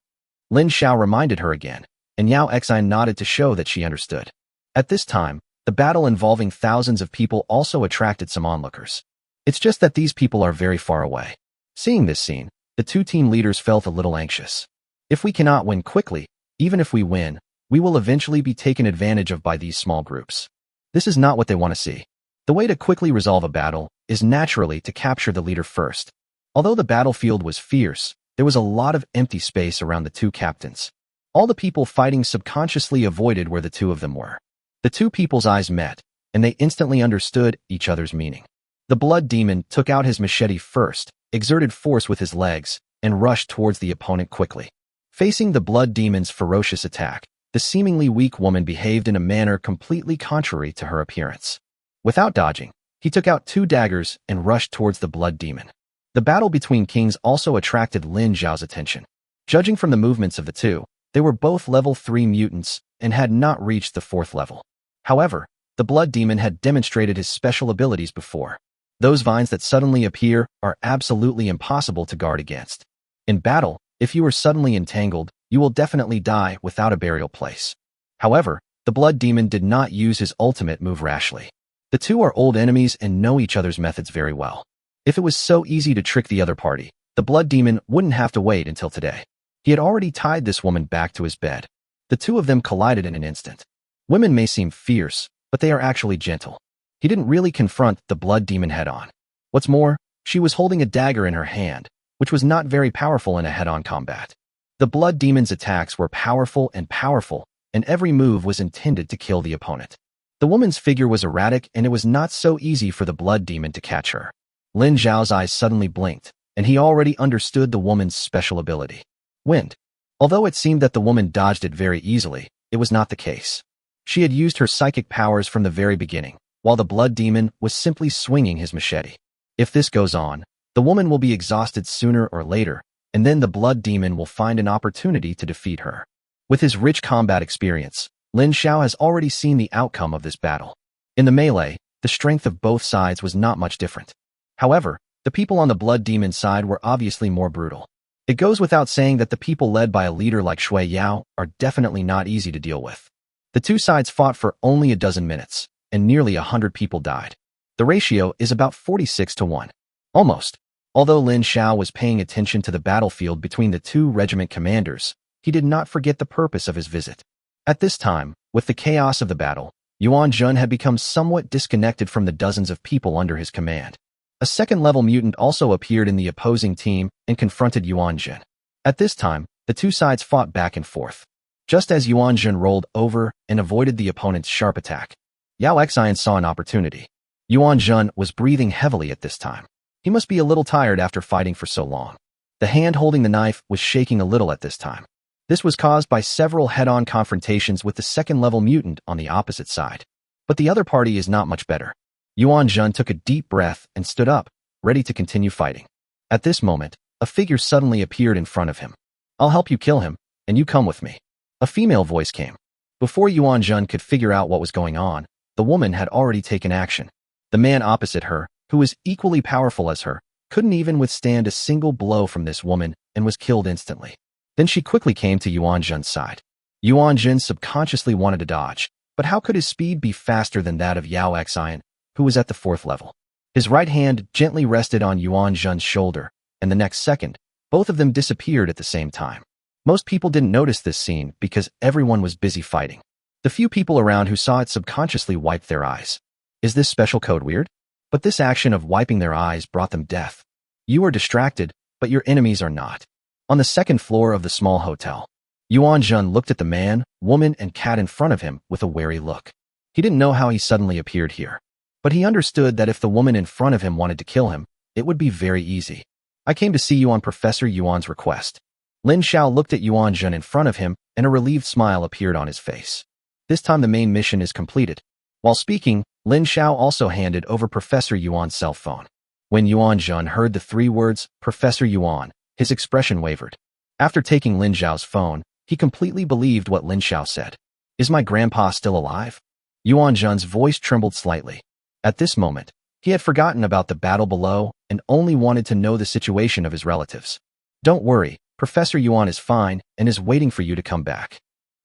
Lin Xiao reminded her again, and Yao Xian nodded to show that she understood. At this time, the battle involving thousands of people also attracted some onlookers. It's just that these people are very far away. Seeing this scene, the two team leaders felt a little anxious. If we cannot win quickly, even if we win, we will eventually be taken advantage of by these small groups. This is not what they want to see. The way to quickly resolve a battle is naturally to capture the leader first. Although the battlefield was fierce, there was a lot of empty space around the two captains. All the people fighting subconsciously avoided where the two of them were. The two people's eyes met, and they instantly understood each other's meaning. The blood demon took out his machete first, exerted force with his legs, and rushed towards the opponent quickly. Facing the blood demon's ferocious attack, the seemingly weak woman behaved in a manner completely contrary to her appearance. Without dodging, he took out two daggers and rushed towards the blood demon. The battle between kings also attracted Lin Xiao's attention. Judging from the movements of the two, they were both level 3 mutants and had not reached the 4th level. However, the blood demon had demonstrated his special abilities before. Those vines that suddenly appear are absolutely impossible to guard against. In battle, if you are suddenly entangled, you will definitely die without a burial place. However, the blood demon did not use his ultimate move rashly. The two are old enemies and know each other's methods very well. If it was so easy to trick the other party, the blood demon wouldn't have to wait until today. He had already tied this woman back to his bed. The two of them collided in an instant. Women may seem fierce, but they are actually gentle. He didn't really confront the blood demon head-on. What's more, she was holding a dagger in her hand, which was not very powerful in a head-on combat. The blood demon's attacks were powerful, and every move was intended to kill the opponent. The woman's figure was erratic, and it was not so easy for the blood demon to catch her. Lin Xiao's eyes suddenly blinked, and he already understood the woman's special ability. Wind. Although it seemed that the woman dodged it very easily, it was not the case. She had used her psychic powers from the very beginning, while the blood demon was simply swinging his machete. If this goes on, the woman will be exhausted sooner or later, and then the blood demon will find an opportunity to defeat her. With his rich combat experience, Lin Xiao has already seen the outcome of this battle. In the melee, the strength of both sides was not much different. However, the people on the blood demon side were obviously more brutal. It goes without saying that the people led by a leader like Shui Yao are definitely not easy to deal with. The two sides fought for only a dozen minutes, and nearly 100 people died. The ratio is about 46-1. Almost. Although Lin Xiao was paying attention to the battlefield between the two regiment commanders, he did not forget the purpose of his visit. At this time, with the chaos of the battle, Yuan Jun had become somewhat disconnected from the dozens of people under his command. A second-level mutant also appeared in the opposing team and confronted Yuan Jun. At this time, the two sides fought back and forth. Just as Yuan Jun rolled over and avoided the opponent's sharp attack, Yao Xian saw an opportunity. Yuan Jun was breathing heavily at this time. He must be a little tired after fighting for so long. The hand holding the knife was shaking a little at this time. This was caused by several head-on confrontations with the second-level mutant on the opposite side. But the other party is not much better. Yuan Jun took a deep breath and stood up, ready to continue fighting. At this moment, a figure suddenly appeared in front of him. I'll help you kill him, and you come with me. A female voice came. Before Yuan Jun could figure out what was going on, the woman had already taken action. The man opposite her, who was equally powerful as her, couldn't even withstand a single blow from this woman and was killed instantly. Then she quickly came to Yuan Jun's side. Yuan Jun subconsciously wanted to dodge, but how could his speed be faster than that of Yao Xian, who was at the 4th level? His right hand gently rested on Yuan Jun's shoulder, and the next second, both of them disappeared at the same time. Most people didn't notice this scene because everyone was busy fighting. The few people around who saw it subconsciously wiped their eyes. Is this special code weird? But this action of wiping their eyes brought them death. You are distracted, but your enemies are not. On the second floor of the small hotel, Yuan Jun looked at the man, woman, and cat in front of him with a wary look. He didn't know how he suddenly appeared here, but he understood that if the woman in front of him wanted to kill him, it would be very easy. I came to see you on Professor Yuan's request. Lin Xiao looked at Yuan Jun in front of him, and a relieved smile appeared on his face. This time the main mission is completed. While speaking, Lin Xiao also handed over Professor Yuan's cell phone. When Yuan Jun heard the 3 words, Professor Yuan, his expression wavered. After taking Lin Xiao's phone, he completely believed what Lin Xiao said. Is my grandpa still alive? Yuan Zhen's voice trembled slightly. At this moment, he had forgotten about the battle below and only wanted to know the situation of his relatives. Don't worry, Professor Yuan is fine and is waiting for you to come back.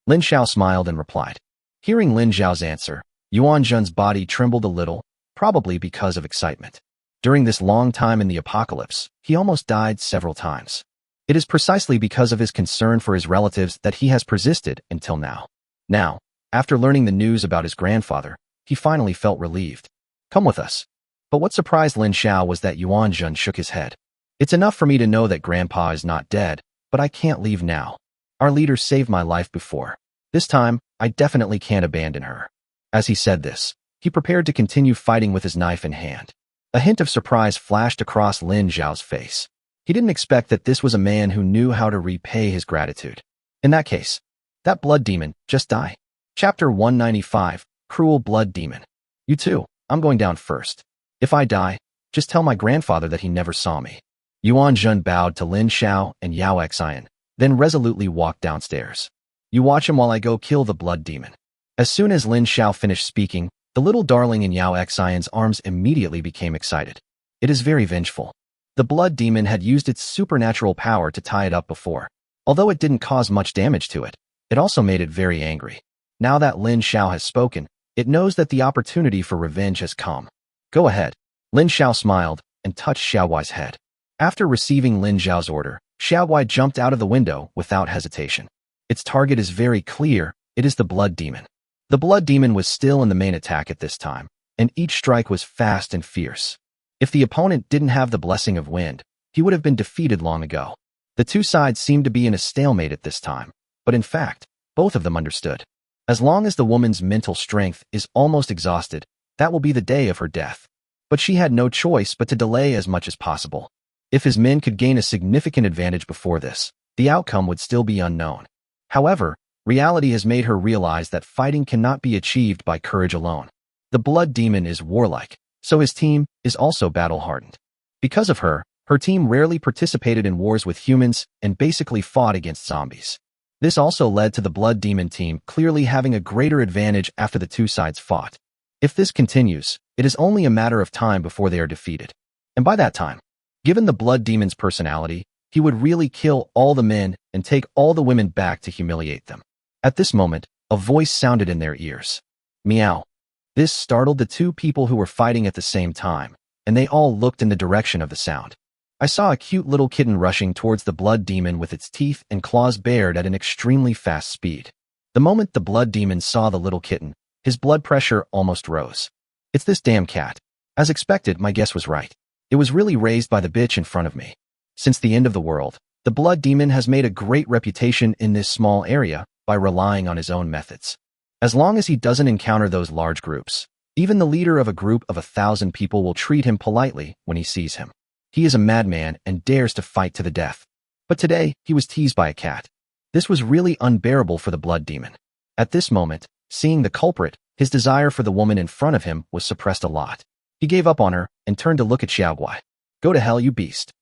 Lin Xiao smiled and replied. Hearing Lin Xiao's answer, Yuan Zhen's body trembled a little, probably because of excitement. During this long time in the apocalypse, he almost died several times. It is precisely because of his concern for his relatives that he has persisted until now. Now, after learning the news about his grandfather, he finally felt relieved. Come with us. But what surprised Lin Xiao was that Yuan Zhen shook his head. It's enough for me to know that Grandpa is not dead, but I can't leave now. Our leader saved my life before. This time, I definitely can't abandon her. As he said this, he prepared to continue fighting with his knife in hand. A hint of surprise flashed across Lin Xiao's face. He didn't expect that this was a man who knew how to repay his gratitude. In that case, that blood demon, just die. Chapter 195, Cruel Blood Demon. You too, I'm going down first. If I die, just tell my grandfather that he never saw me. Yuan Zhen bowed to Lin Xiao and Yao Xian, then resolutely walked downstairs. You watch him while I go kill the blood demon. As soon as Lin Xiao finished speaking, the little darling in Yao Xian's arms immediately became excited. It is very vengeful. The blood demon had used its supernatural power to tie it up before. Although it didn't cause much damage to it, it also made it very angry. Now that Lin Xiao has spoken, it knows that the opportunity for revenge has come. Go ahead. Lin Xiao smiled and touched Xiaoguai's head. After receiving Lin Xiao's order, Xiaoguai jumped out of the window without hesitation. Its target is very clear, it is the blood demon. The blood demon was still in the main attack at this time, and each strike was fast and fierce. If the opponent didn't have the blessing of wind, he would have been defeated long ago. The two sides seemed to be in a stalemate at this time, but in fact, both of them understood. As long as the woman's mental strength is almost exhausted, that will be the day of her death. But she had no choice but to delay as much as possible. If his men could gain a significant advantage before this, the outcome would still be unknown. However, reality has made her realize that fighting cannot be achieved by courage alone. The blood demon is warlike, so his team is also battle-hardened. Because of her, her team rarely participated in wars with humans and basically fought against zombies. This also led to the blood demon team clearly having a greater advantage after the two sides fought. If this continues, it is only a matter of time before they are defeated. And by that time, given the blood demon's personality, he would really kill all the men and take all the women back to humiliate them. At this moment, a voice sounded in their ears. Meow. This startled the two people who were fighting at the same time, and they all looked in the direction of the sound. I saw a cute little kitten rushing towards the blood demon with its teeth and claws bared at an extremely fast speed. The moment the blood demon saw the little kitten, his blood pressure almost rose. It's this damn cat. As expected, my guess was right. It was really raised by the bitch in front of me. Since the end of the world, the blood demon has made a great reputation in this small area by relying on his own methods. As long as he doesn't encounter those large groups, even the leader of a group of 1,000 people will treat him politely when he sees him. He is a madman and dares to fight to the death. But today, he was teased by a cat. This was really unbearable for the blood demon. At this moment, seeing the culprit, his desire for the woman in front of him was suppressed a lot. He gave up on her and turned to look at Xiaoguai. Go to hell, you beast.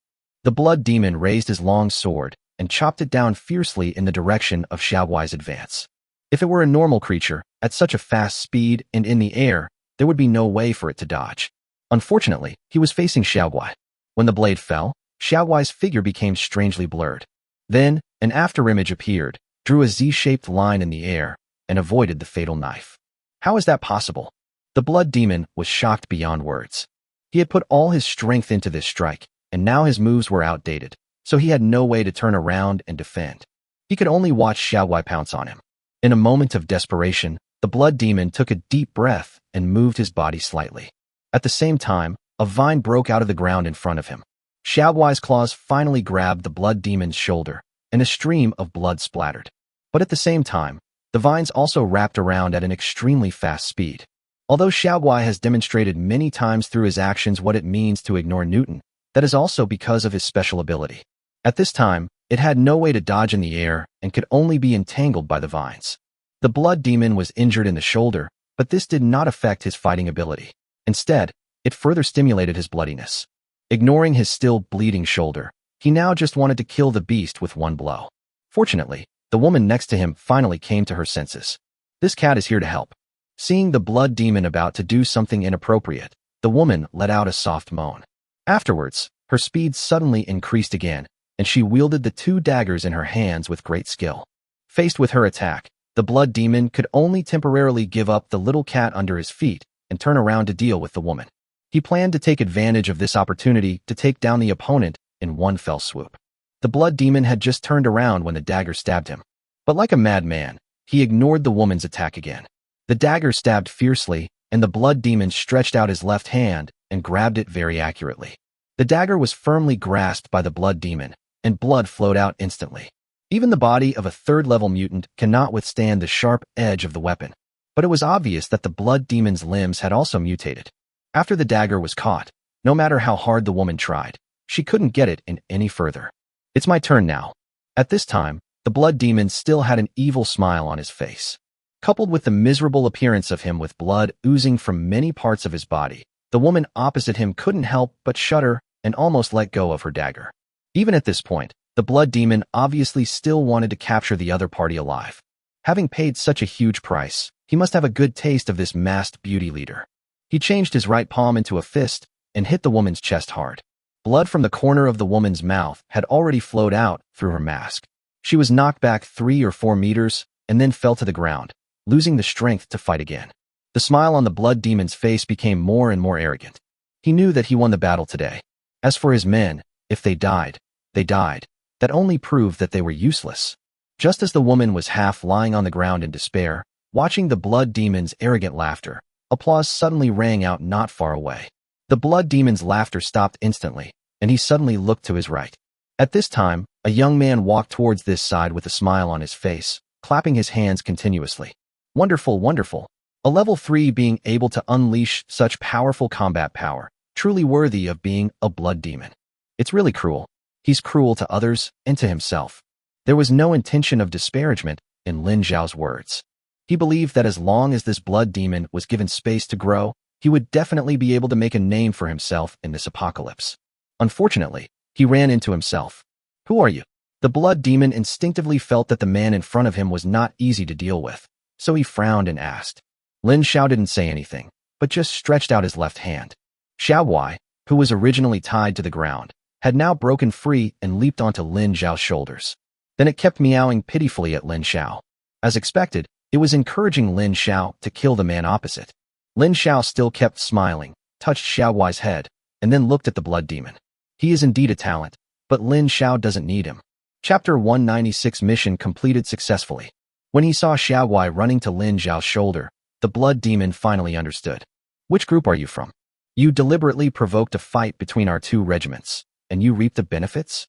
The blood demon raised his long sword and chopped it down fiercely in the direction of Xiaoguai's advance. If it were a normal creature, at such a fast speed and in the air, there would be no way for it to dodge. Unfortunately, he was facing Xiaoguai. When the blade fell, Xiaoguai's figure became strangely blurred. Then, an afterimage appeared, drew a Z-shaped line in the air, and avoided the fatal knife. How is that possible? The blood demon was shocked beyond words. He had put all his strength into this strike, and now his moves were outdated, so he had no way to turn around and defend. He could only watch Xiaoguai pounce on him. In a moment of desperation, the blood demon took a deep breath and moved his body slightly. At the same time, a vine broke out of the ground in front of him. Xiaoguai's claws finally grabbed the blood demon's shoulder, and a stream of blood splattered. But at the same time, the vines also wrapped around at an extremely fast speed. Although Xiaoguai has demonstrated many times through his actions what it means to ignore Newton, that is also because of his special ability. At this time, it had no way to dodge in the air and could only be entangled by the vines. The blood demon was injured in the shoulder, but this did not affect his fighting ability. Instead, it further stimulated his bloodiness. Ignoring his still bleeding shoulder, He now just wanted to kill the beast with one blow. Fortunately, the woman next to him finally came to her senses. This cat is here to help. Seeing the blood demon about to do something inappropriate, the woman let out a soft moan. Afterwards, her speed suddenly increased again, and she wielded the two daggers in her hands with great skill. Faced with her attack, the blood demon could only temporarily give up the little cat under his feet and turn around to deal with the woman. He planned to take advantage of this opportunity to take down the opponent in one fell swoop. The blood demon had just turned around when the dagger stabbed him. But like a madman, he ignored the woman's attack again. The dagger stabbed fiercely, and the blood demon stretched out his left hand and grabbed it very accurately. The dagger was firmly grasped by the blood demon, and blood flowed out instantly. Even the body of a third-level mutant cannot withstand the sharp edge of the weapon. But it was obvious that the blood demon's limbs had also mutated. After the dagger was caught, no matter how hard the woman tried, she couldn't get it in any further. It's my turn now. At this time, the blood demon still had an evil smile on his face. Coupled with the miserable appearance of him with blood oozing from many parts of his body, the woman opposite him couldn't help but shudder and almost let go of her dagger. Even at this point, the blood demon obviously still wanted to capture the other party alive. Having paid such a huge price, he must have a good taste of this masked beauty leader. He changed his right palm into a fist and hit the woman's chest hard. Blood from the corner of the woman's mouth had already flowed out through her mask. She was knocked back 3 or 4 meters and then fell to the ground, losing the strength to fight again. The smile on the blood demon's face became more and more arrogant. He knew that he won the battle today. As for his men, if they died, they died. That only proved that they were useless. Just as the woman was half lying on the ground in despair, watching the blood demon's arrogant laughter, applause suddenly rang out not far away. The blood demon's laughter stopped instantly, and he suddenly looked to his right. At this time, a young man walked towards this side with a smile on his face, clapping his hands continuously. Wonderful, wonderful. A level 3 being able to unleash such powerful combat power, truly worthy of being a blood demon. It's really cruel. He's cruel to others and to himself. There was no intention of disparagement in Lin Xiao's words. He believed that as long as this blood demon was given space to grow, he would definitely be able to make a name for himself in this apocalypse. Unfortunately, he ran into himself. Who are you? The blood demon instinctively felt that the man in front of him was not easy to deal with, so he frowned and asked. Lin Xiao didn't say anything, but just stretched out his left hand. Xiaowai, who was originally tied to the ground, had now broken free and leaped onto Lin Xiao's shoulders. Then it kept meowing pitifully at Lin Xiao. As expected, it was encouraging Lin Xiao to kill the man opposite. Lin Xiao still kept smiling, touched Xiaowai's head, and then looked at the blood demon. He is indeed a talent, but Lin Xiao doesn't need him. Chapter 196 mission completed successfully. When he saw Xiaowai running to Lin Xiao's shoulder, the blood demon finally understood. Which group are you from? You deliberately provoked a fight between our 2 regiments, and you reap the benefits?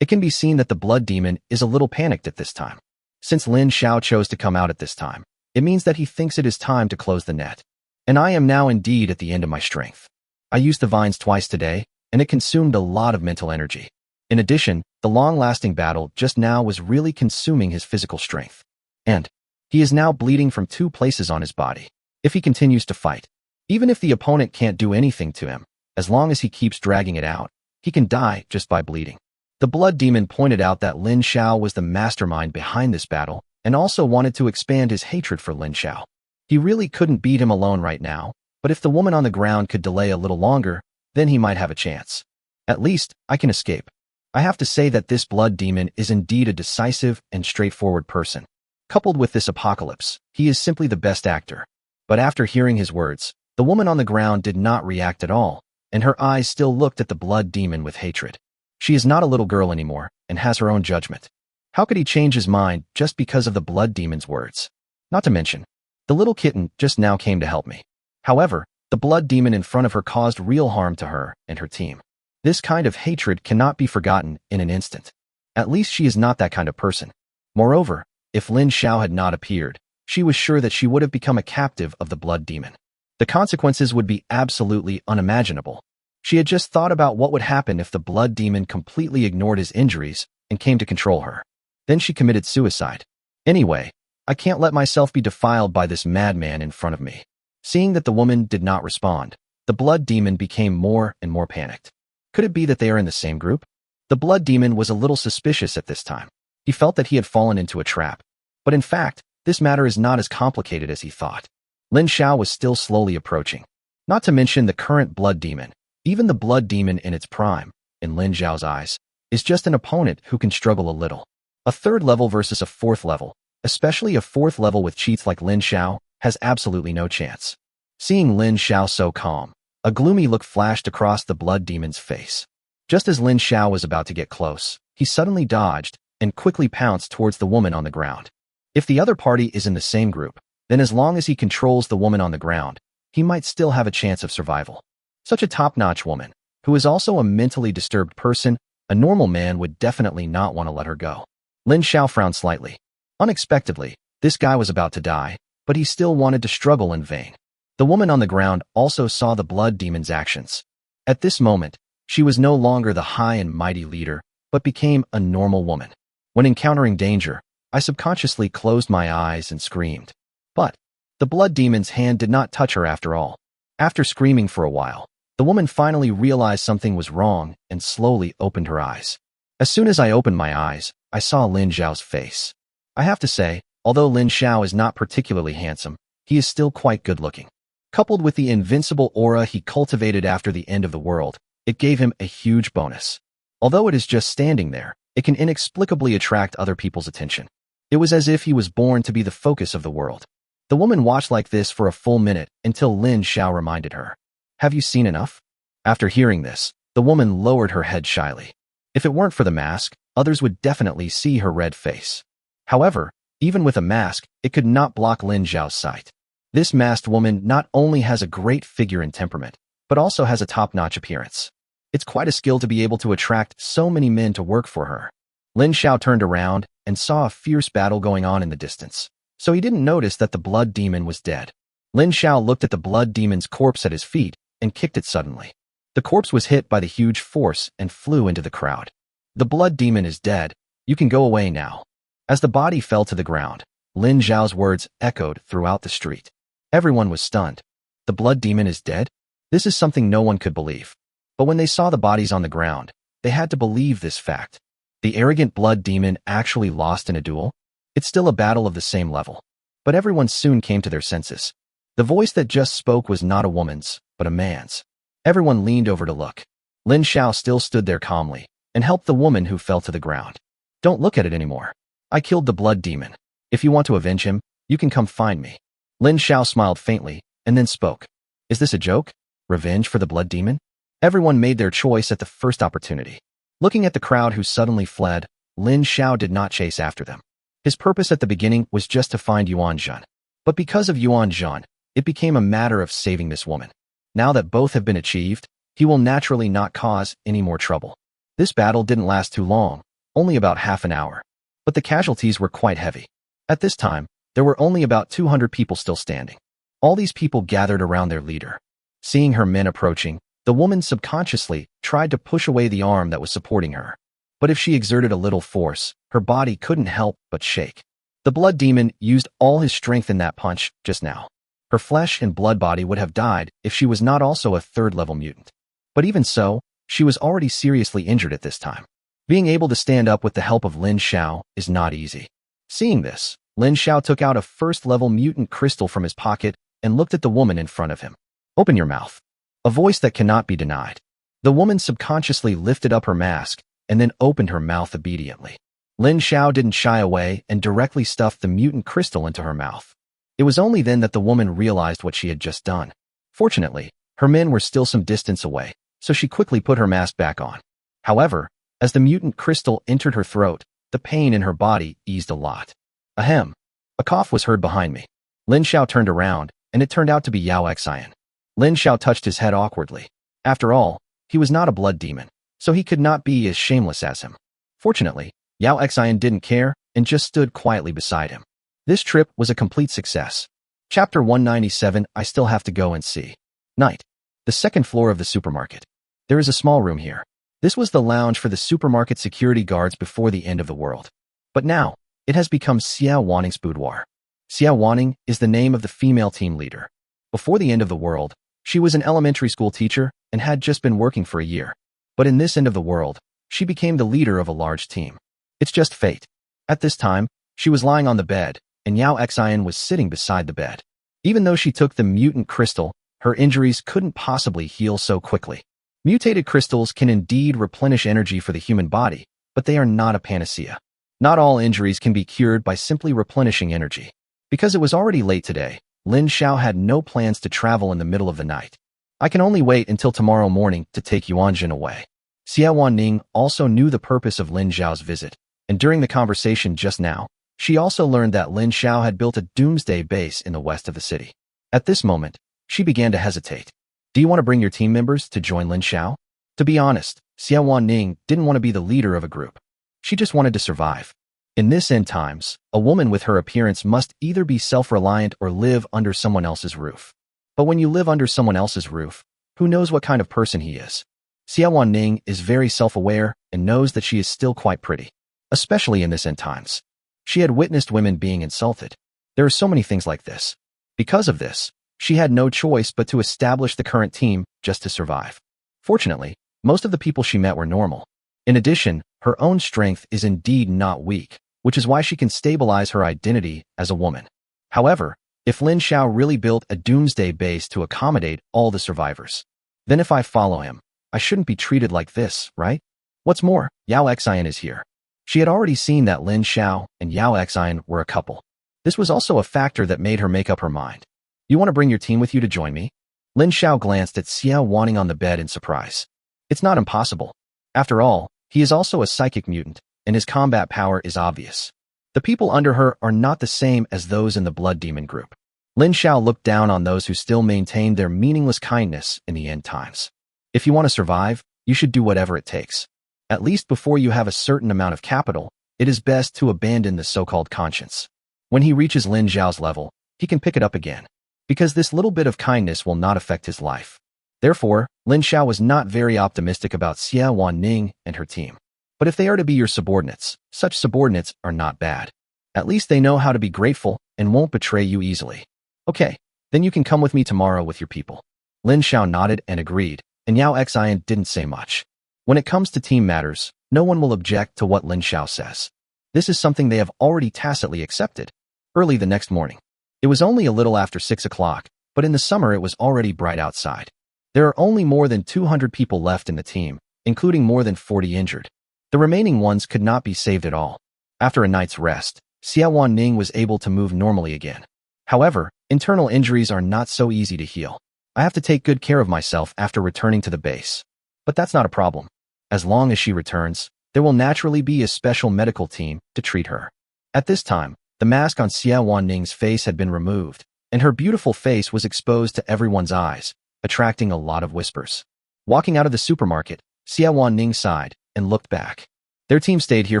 It can be seen that the blood demon is a little panicked at this time. Since Lin Xiao chose to come out at this time, it means that he thinks it is time to close the net. And I am now indeed at the end of my strength. I used the vines twice today, and it consumed a lot of mental energy. In addition, the long-lasting battle just now was really consuming his physical strength. And he is now bleeding from 2 places on his body. If he continues to fight, even if the opponent can't do anything to him, as long as he keeps dragging it out, he can die just by bleeding. The blood demon pointed out that Lin Xiao was the mastermind behind this battle and also wanted to expand his hatred for Lin Xiao. He really couldn't beat him alone right now, but if the woman on the ground could delay a little longer, then he might have a chance. At least, I can escape. I have to say that this blood demon is indeed a decisive and straightforward person. Coupled with this apocalypse, he is simply the best actor. But after hearing his words, the woman on the ground did not react at all, and her eyes still looked at the blood demon with hatred. She is not a little girl anymore and has her own judgment. How could he change his mind just because of the blood demon's words? Not to mention, the little kitten just now came to help me. However, the blood demon in front of her caused real harm to her and her team. This kind of hatred cannot be forgotten in an instant. At least she is not that kind of person. Moreover, if Lin Xiao had not appeared, she was sure that she would have become a captive of the blood demon. The consequences would be absolutely unimaginable. She had just thought about what would happen if the blood demon completely ignored his injuries and came to control her. Then she committed suicide. Anyway, I can't let myself be defiled by this madman in front of me. Seeing that the woman did not respond, the blood demon became more and more panicked. Could it be that they are in the same group? The blood demon was a little suspicious at this time. He felt that he had fallen into a trap. But in fact, this matter is not as complicated as he thought. Lin Xiao was still slowly approaching. Not to mention the current blood demon. Even the blood demon in its prime, in Lin Xiao's eyes, is just an opponent who can struggle a little. A third level versus a fourth level, especially a fourth level with cheats like Lin Xiao, has absolutely no chance. Seeing Lin Xiao so calm, a gloomy look flashed across the blood demon's face. Just as Lin Xiao was about to get close, he suddenly dodged and quickly pounced towards the woman on the ground. If the other party is in the same group, then as long as he controls the woman on the ground, he might still have a chance of survival. Such a top-notch woman, who is also a mentally disturbed person, a normal man would definitely not want to let her go. Lin Xiao frowned slightly. Unexpectedly, this guy was about to die, but he still wanted to struggle in vain. The woman on the ground also saw the blood demon's actions. At this moment, she was no longer the high and mighty leader, but became a normal woman. When encountering danger, I subconsciously closed my eyes and screamed. But the blood demon's hand did not touch her after all. After screaming for a while, the woman finally realized something was wrong and slowly opened her eyes. As soon as I opened my eyes, I saw Lin Xiao's face. I have to say, although Lin Xiao is not particularly handsome, he is still quite good-looking. Coupled with the invincible aura he cultivated after the end of the world, it gave him a huge bonus. Although it is just standing there, it can inexplicably attract other people's attention. It was as if he was born to be the focus of the world. The woman watched like this for a full minute until Lin Xiao reminded her. Have you seen enough? After hearing this, the woman lowered her head shyly. If it weren't for the mask, others would definitely see her red face. However, even with a mask, it could not block Lin Xiao's sight. This masked woman not only has a great figure and temperament, but also has a top-notch appearance. It's quite a skill to be able to attract so many men to work for her. Lin Xiao turned around and saw a fierce battle going on in the distance, so he didn't notice that the blood demon was dead. Lin Xiao looked at the blood demon's corpse at his feet and kicked it suddenly. The corpse was hit by the huge force and flew into the crowd. The blood demon is dead. You can go away now. As the body fell to the ground, Lin Xiao's words echoed throughout the street. Everyone was stunned. The blood demon is dead? This is something no one could believe. But when they saw the bodies on the ground, they had to believe this fact. The arrogant blood demon actually lost in a duel? It's still a battle of the same level. But everyone soon came to their senses. The voice that just spoke was not a woman's, but a man's. Everyone leaned over to look. Lin Xiao still stood there calmly and helped the woman who fell to the ground. Don't look at it anymore. I killed the blood demon. If you want to avenge him, you can come find me. Lin Xiao smiled faintly and then spoke. Is this a joke? Revenge for the blood demon? Everyone made their choice at the first opportunity. Looking at the crowd who suddenly fled, Lin Xiao did not chase after them. His purpose at the beginning was just to find Yuan Zhan. But because of Yuan Zhan, it became a matter of saving this woman. Now that both have been achieved, he will naturally not cause any more trouble. This battle didn't last too long, only about half an hour. But the casualties were quite heavy. At this time, there were only about 200 people still standing. All these people gathered around their leader. Seeing her men approaching, the woman subconsciously tried to push away the arm that was supporting her. But if she exerted a little force, her body couldn't help but shake. The blood demon used all his strength in that punch just now. Her flesh and blood body would have died if she was not also a third-level mutant. But even so, she was already seriously injured at this time. Being able to stand up with the help of Lin Xiao is not easy. Seeing this, Lin Xiao took out a first-level mutant crystal from his pocket and looked at the woman in front of him. Open your mouth. A voice that cannot be denied. The woman subconsciously lifted up her mask and then opened her mouth obediently. Lin Xiao didn't shy away and directly stuffed the mutant crystal into her mouth. It was only then that the woman realized what she had just done. Fortunately, her men were still some distance away, so she quickly put her mask back on. However, as the mutant crystal entered her throat, the pain in her body eased a lot. Ahem. A cough was heard behind me. Lin Xiao turned around, and it turned out to be Yao Xian. Lin Xiao touched his head awkwardly. After all, he was not a blood demon, so he could not be as shameless as him. Fortunately, Yao Xian didn't care and just stood quietly beside him. This trip was a complete success. Chapter 197. I still have to go and see. Night. The second floor of the supermarket. There is a small room here. This was the lounge for the supermarket security guards before the end of the world. But now, it has become Xiao Wanning's boudoir. Xiao Wanning is the name of the female team leader. Before the end of the world, she was an elementary school teacher and had just been working for a year. But in this end of the world, she became the leader of a large team. It's just fate. At this time, she was lying on the bed, and Yao Xian was sitting beside the bed. Even though she took the mutant crystal, her injuries couldn't possibly heal so quickly. Mutated crystals can indeed replenish energy for the human body, but they are not a panacea. Not all injuries can be cured by simply replenishing energy. Because it was already late today, Lin Xiao had no plans to travel in the middle of the night. I can only wait until tomorrow morning to take Yuanjun away. Xia Wanning also knew the purpose of Lin Xiao's visit, and during the conversation just now, she also learned that Lin Xiao had built a doomsday base in the west of the city. At this moment, she began to hesitate. Do you want to bring your team members to join Lin Xiao? To be honest, Xia Wanning didn't want to be the leader of a group. She just wanted to survive. In this end times, a woman with her appearance must either be self-reliant or live under someone else's roof. But when you live under someone else's roof, who knows what kind of person he is? Xia Wanning is very self-aware and knows that she is still quite pretty, especially in this end times. She had witnessed women being insulted. There are so many things like this. Because of this, she had no choice but to establish the current team just to survive. Fortunately, most of the people she met were normal. In addition, her own strength is indeed not weak, which is why she can stabilize her identity as a woman. However, if Lin Xiao really built a doomsday base to accommodate all the survivors, then if I follow him, I shouldn't be treated like this, right? What's more, Yao Xian is here. She had already seen that Lin Xiao and Yao Xian were a couple. This was also a factor that made her make up her mind. You want to bring your team with you to join me? Lin Xiao glanced at Xia Wanning on the bed in surprise. It's not impossible. After all, he is also a psychic mutant, and his combat power is obvious. The people under her are not the same as those in the Blood Demon group. Lin Xiao looked down on those who still maintained their meaningless kindness in the end times. If you want to survive, you should do whatever it takes. At least before you have a certain amount of capital, it is best to abandon the so-called conscience. When he reaches Lin Xiao's level, he can pick it up again, because this little bit of kindness will not affect his life. Therefore, Lin Xiao was not very optimistic about Xia Wanning and her team. But if they are to be your subordinates, such subordinates are not bad. At least they know how to be grateful and won't betray you easily. Okay, then you can come with me tomorrow with your people. Lin Xiao nodded and agreed, and Yao Xian didn't say much. When it comes to team matters, no one will object to what Lin Xiao says. This is something they have already tacitly accepted. Early the next morning. It was only a little after 6 o'clock, but in the summer it was already bright outside. There are only more than 200 people left in the team, including more than 40 injured. The remaining ones could not be saved at all. After a night's rest, Xia Wanning was able to move normally again. However, internal injuries are not so easy to heal. I have to take good care of myself after returning to the base. But that's not a problem. As long as she returns, there will naturally be a special medical team to treat her. At this time, the mask on Xia Wanning's face had been removed, and her beautiful face was exposed to everyone's eyes, attracting a lot of whispers. Walking out of the supermarket, Xia Wanning sighed and looked back. Their team stayed here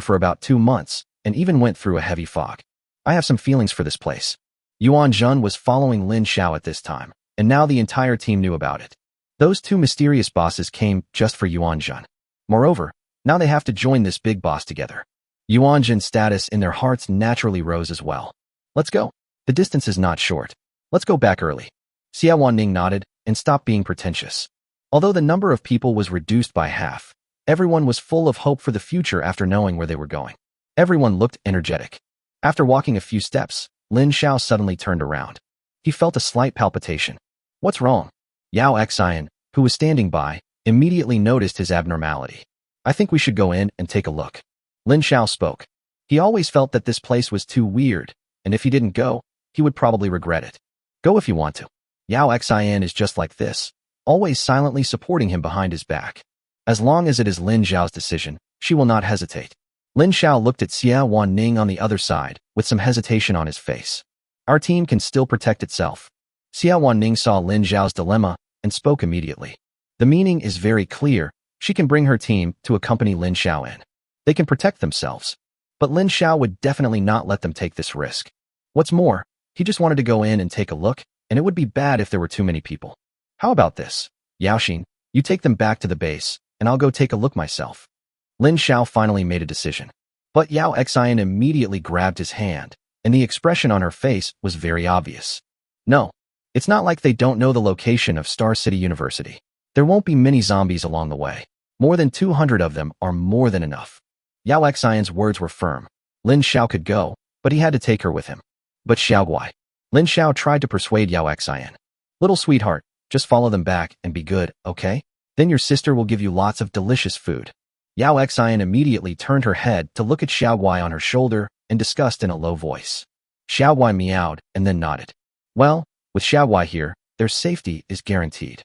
for about 2 months and even went through a heavy fog. I have some feelings for this place. Yuan Jun was following Lin Xiao at this time, and now the entire team knew about it. Those 2 mysterious bosses came just for Yuan Jun. Moreover, now they have to join this big boss together. Yuan Jun's status in their hearts naturally rose as well. Let's go. The distance is not short. Let's go back early. Xia Wanning nodded and stopped being pretentious. Although the number of people was reduced by half, everyone was full of hope for the future after knowing where they were going. Everyone looked energetic. After walking a few steps, Lin Xiao suddenly turned around. He felt a slight palpitation. What's wrong? Yao Xian, who was standing by, immediately noticed his abnormality. I think we should go in and take a look. Lin Xiao spoke. He always felt that this place was too weird, and if he didn't go, he would probably regret it. Go if you want to. Yao Xian is just like this, always silently supporting him behind his back. As long as it is Lin Xiao's decision, she will not hesitate. Lin Xiao looked at Xia Wanning on the other side, with some hesitation on his face. Our team can still protect itself. Xia Wanning saw Lin Xiao's dilemma and spoke immediately. The meaning is very clear. She can bring her team to accompany Lin Xiao in. They can protect themselves. But Lin Xiao would definitely not let them take this risk. What's more, he just wanted to go in and take a look, and it would be bad if there were too many people. How about this? Yaoxin, you take them back to the base, and I'll go take a look myself. Lin Xiao finally made a decision. But Yao Xian immediately grabbed his hand, and the expression on her face was very obvious. No, it's not like they don't know the location of Star City University. There won't be many zombies along the way. More than 200 of them are more than enough. Yao Xian's words were firm. Lin Xiao could go, but he had to take her with him. But Xiaoguai. Lin Xiao tried to persuade Yao Xian. Little sweetheart, just follow them back and be good, okay? Then your sister will give you lots of delicious food. Yao Xian immediately turned her head to look at Xiaoguai on her shoulder and discussed in a low voice. Xiaoguai meowed and then nodded. Well, with Xiaoguai here, their safety is guaranteed.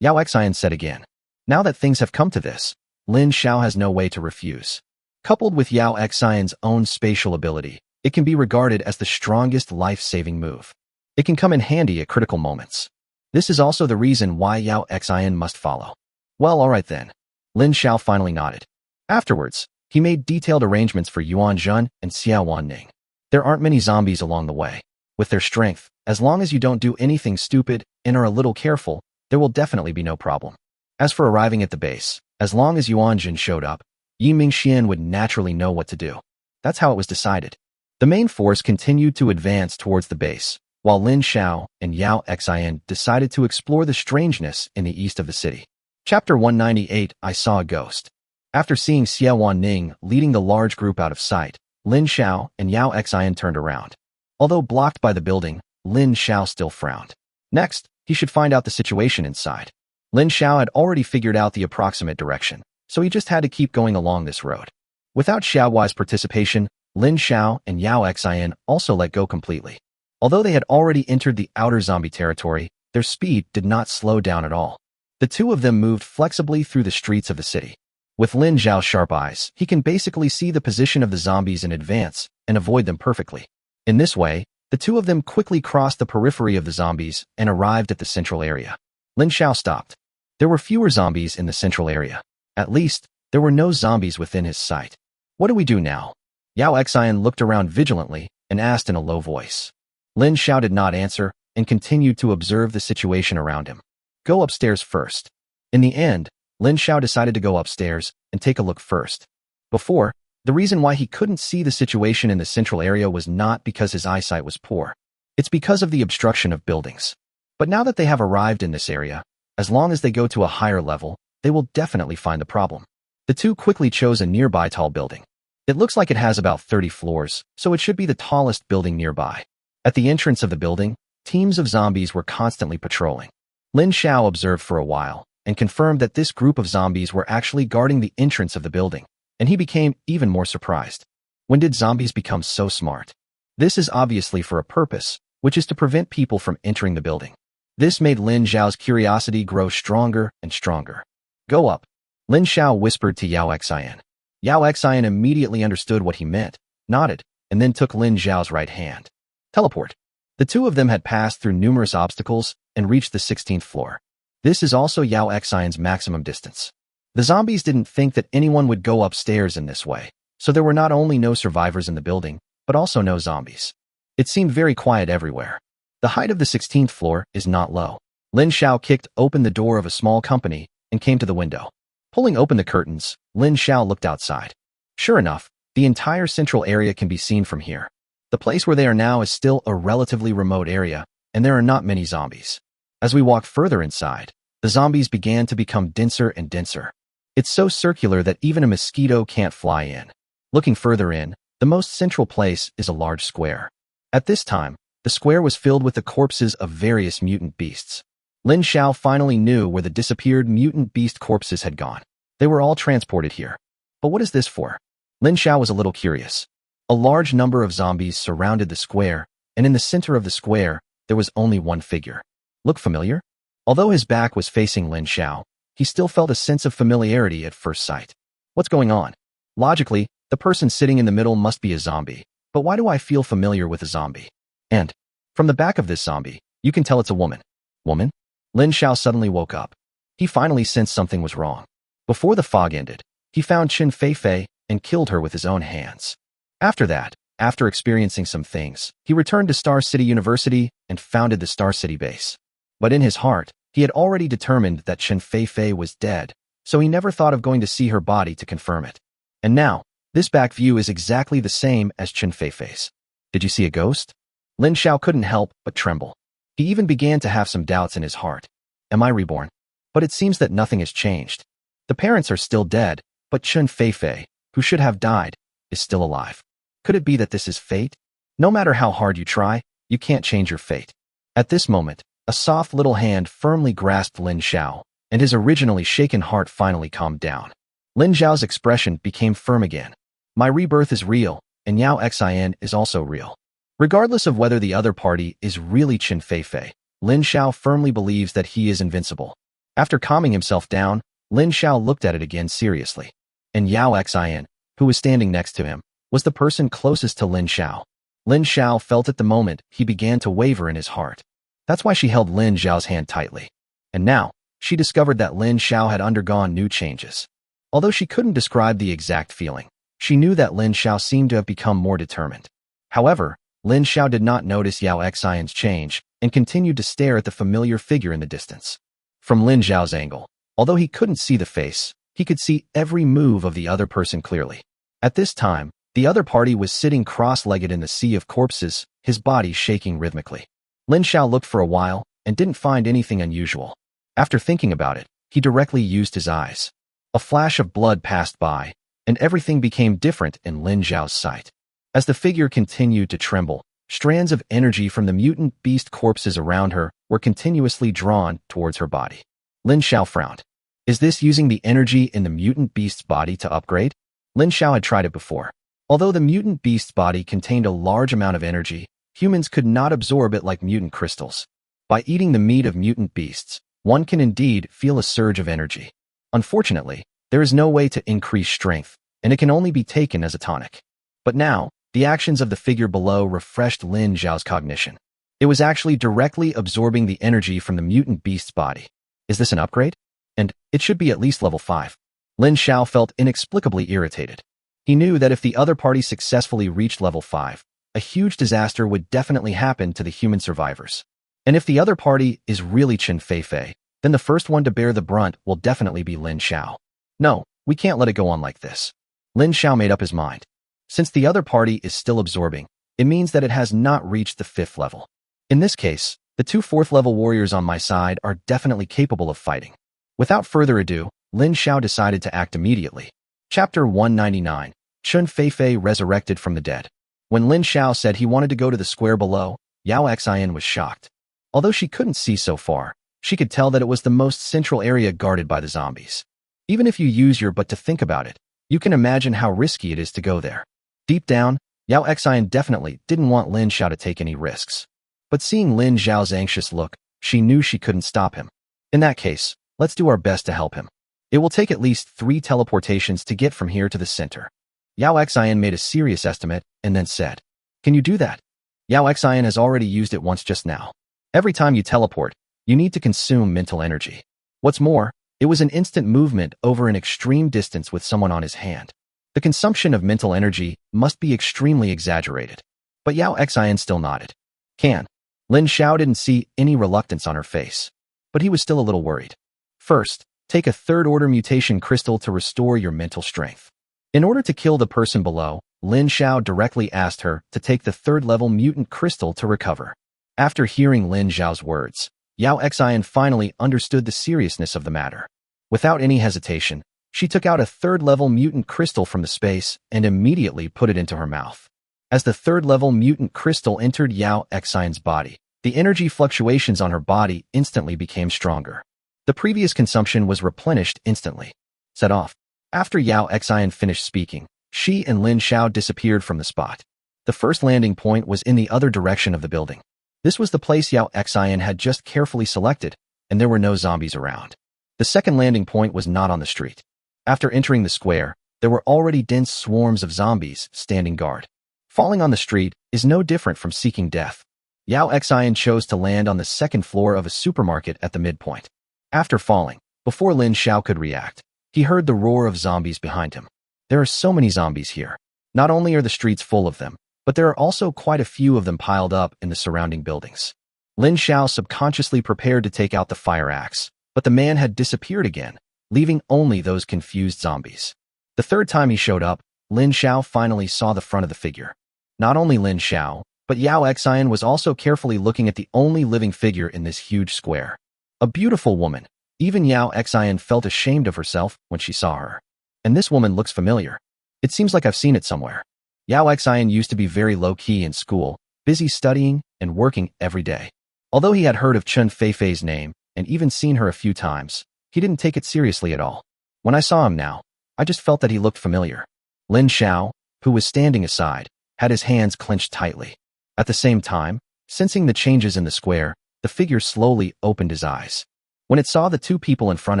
Yao Xian said again. Now that things have come to this, Lin Xiao has no way to refuse. Coupled with Yao Xian's own spatial ability, it can be regarded as the strongest life-saving move. It can come in handy at critical moments. This is also the reason why Yao Xian must follow. Well, alright then. Lin Xiao finally nodded. Afterwards, he made detailed arrangements for Yuan Zhen and Xiao Wanning. There aren't many zombies along the way. With their strength, as long as you don't do anything stupid and are a little careful, there will definitely be no problem. As for arriving at the base, as long as Yuan Zhen showed up, Yi Mingxian would naturally know what to do. That's how it was decided. The main force continued to advance towards the base, while Lin Xiao and Yao Xian decided to explore the strangeness in the east of the city. Chapter 198 I Saw a Ghost. After seeing Xia Wanning leading the large group out of sight, Lin Xiao and Yao Xian turned around. Although blocked by the building, Lin Xiao still frowned. Next, he should find out the situation inside. Lin Xiao had already figured out the approximate direction, so he just had to keep going along this road. Without Xiaoguai's participation, Lin Xiao and Yao Xian also let go completely. Although they had already entered the outer zombie territory, their speed did not slow down at all. The two of them moved flexibly through the streets of the city. With Lin Xiao's sharp eyes, he can basically see the position of the zombies in advance and avoid them perfectly. In this way, the two of them quickly crossed the periphery of the zombies and arrived at the central area. Lin Xiao stopped. There were fewer zombies in the central area. At least, there were no zombies within his sight. What do we do now? Yao Xian looked around vigilantly and asked in a low voice. Lin Xiao did not answer and continued to observe the situation around him. Go upstairs first. In the end, Lin Xiao decided to go upstairs and take a look first. Before, the reason why he couldn't see the situation in the central area was not because his eyesight was poor. It's because of the obstruction of buildings. But now that they have arrived in this area, as long as they go to a higher level, they will definitely find the problem. The two quickly chose a nearby tall building. It looks like it has about 30 floors, so it should be the tallest building nearby. At the entrance of the building, teams of zombies were constantly patrolling. Lin Xiao observed for a while and confirmed that this group of zombies were actually guarding the entrance of the building, and he became even more surprised. When did zombies become so smart? This is obviously for a purpose, which is to prevent people from entering the building. This made Lin Xiao's curiosity grow stronger and stronger. Go up. Lin Xiao whispered to Yao Xian. Yao Xian immediately understood what he meant, nodded, and then took Lin Xiao's right hand. Teleport. The two of them had passed through numerous obstacles and reached the 16th floor. This is also Yao Xian's maximum distance. The zombies didn't think that anyone would go upstairs in this way, so there were not only no survivors in the building, but also no zombies. It seemed very quiet everywhere. The height of the 16th floor is not low. Lin Xiao kicked open the door of a small company and came to the window. Pulling open the curtains, Lin Xiao looked outside. Sure enough, the entire central area can be seen from here. The place where they are now is still a relatively remote area, and there are not many zombies. As we walked further inside, the zombies began to become denser and denser. It's so circular that even a mosquito can't fly in. Looking further in, the most central place is a large square. At this time, the square was filled with the corpses of various mutant beasts. Lin Xiao finally knew where the disappeared mutant beast corpses had gone. They were all transported here. But what is this for? Lin Xiao was a little curious. A large number of zombies surrounded the square, and in the center of the square, there was only one figure. Look familiar? Although his back was facing Lin Xiao, he still felt a sense of familiarity at first sight. What's going on? Logically, the person sitting in the middle must be a zombie, but why do I feel familiar with a zombie? And, from the back of this zombie, you can tell it's a woman. Woman? Lin Xiao suddenly woke up. He finally sensed something was wrong. Before the fog ended, he found Chen Feifei and killed her with his own hands. After that, after experiencing some things, he returned to Star City University and founded the Star City base. But in his heart, he had already determined that Chen Feifei was dead, so he never thought of going to see her body to confirm it. And now, this back view is exactly the same as Chen Feifei's. Did you see a ghost? Lin Xiao couldn't help but tremble. He even began to have some doubts in his heart. Am I reborn? But it seems that nothing has changed. The parents are still dead, but Chun Feifei, who should have died, is still alive. Could it be that this is fate? No matter how hard you try, you can't change your fate. At this moment, a soft little hand firmly grasped Lin Xiao, and his originally shaken heart finally calmed down. Lin Xiao's expression became firm again. My rebirth is real, and Yao Xin is also real. Regardless of whether the other party is really Chun Feifei, Lin Xiao firmly believes that he is invincible. After calming himself down, Lin Xiao looked at it again seriously. And Yao Xin, who was standing next to him, was the person closest to Lin Xiao. Lin Xiao felt at the moment he began to waver in his heart. That's why she held Lin Xiao's hand tightly. And now, she discovered that Lin Xiao had undergone new changes. Although she couldn't describe the exact feeling, she knew that Lin Xiao seemed to have become more determined. However, Lin Xiao did not notice Yao Xin's change and continued to stare at the familiar figure in the distance. From Lin Xiao's angle, although he couldn't see the face, he could see every move of the other person clearly. At this time, the other party was sitting cross-legged in the sea of corpses, his body shaking rhythmically. Lin Xiao looked for a while and didn't find anything unusual. After thinking about it, he directly used his eyes. A flash of blood passed by, and everything became different in Lin Xiao's sight. As the figure continued to tremble, strands of energy from the mutant beast corpses around her were continuously drawn towards her body. Lin Xiao frowned. Is this using the energy in the mutant beast's body to upgrade? Lin Xiao had tried it before. Although the mutant beast's body contained a large amount of energy, humans could not absorb it like mutant crystals. By eating the meat of mutant beasts, one can indeed feel a surge of energy. Unfortunately, there is no way to increase strength, and it can only be taken as a tonic. But now, the actions of the figure below refreshed Lin Xiao's cognition. It was actually directly absorbing the energy from the mutant beast's body. Is this an upgrade? And it should be at least level 5. Lin Xiao felt inexplicably irritated. He knew that if the other party successfully reached level 5, a huge disaster would definitely happen to the human survivors. And if the other party is really Chun Feifei, then the first one to bear the brunt will definitely be Lin Xiao. No, we can't let it go on like this. Lin Xiao made up his mind. Since the other party is still absorbing, it means that it has not reached the 5th level. In this case, the 2 4th-level warriors on my side are definitely capable of fighting. Without further ado, Lin Xiao decided to act immediately. Chapter 199, Chun Feifei resurrected from the dead. When Lin Xiao said he wanted to go to the square below, Yao Xin was shocked. Although she couldn't see so far, she could tell that it was the most central area guarded by the zombies. Even if you use your butt to think about it, you can imagine how risky it is to go there. Deep down, Yao Xin definitely didn't want Lin Xiao to take any risks. But seeing Lin Xiao's anxious look, she knew she couldn't stop him. In that case, let's do our best to help him. It will take at least 3 teleportations to get from here to the center. Yao Xin made a serious estimate and then said, Can you do that? Yao Xin has already used it once just now. Every time you teleport, you need to consume mental energy. What's more, it was an instant movement over an extreme distance with someone on his hand. The consumption of mental energy must be extremely exaggerated. But Yao Xin still nodded. Can. Lin Xiao didn't see any reluctance on her face, but he was still a little worried. First, take a 3rd-order mutation crystal to restore your mental strength. In order to kill the person below, Lin Xiao directly asked her to take the 3rd-level mutant crystal to recover. After hearing Lin Xiao's words, Yao Xin finally understood the seriousness of the matter. Without any hesitation, she took out a 3rd-level mutant crystal from the space and immediately put it into her mouth. As the 3rd-level mutant crystal entered Yao Xin's body, the energy fluctuations on her body instantly became stronger. The previous consumption was replenished instantly. Set off. After Yao Xin finished speaking, she and Lin Xiao disappeared from the spot. The first landing point was in the other direction of the building. This was the place Yao Xin had just carefully selected, and there were no zombies around. The second landing point was not on the street. After entering the square, there were already dense swarms of zombies standing guard. Falling on the street is no different from seeking death. Yao Xin chose to land on the 2nd floor of a supermarket at the midpoint. After falling, before Lin Xiao could react, he heard the roar of zombies behind him. There are so many zombies here. Not only are the streets full of them, but there are also quite a few of them piled up in the surrounding buildings. Lin Xiao subconsciously prepared to take out the fire axe, but the man had disappeared again, leaving only those confused zombies. The 3rd time he showed up, Lin Xiao finally saw the front of the figure. Not only Lin Xiao, but Yao Xin was also carefully looking at the only living figure in this huge square. A beautiful woman, Even Yao Xian felt ashamed of herself when she saw her. And this woman looks familiar. It seems like I've seen it somewhere. Yao Xian used to be very low-key in school, busy studying and working every day. Although he had heard of Chun Feifei's name and even seen her a few times, he didn't take it seriously at all. When I saw him now, I just felt that he looked familiar. Lin Xiao, who was standing aside, had his hands clenched tightly. At the same time, sensing the changes in the square, the figure slowly opened his eyes. When it saw the two people in front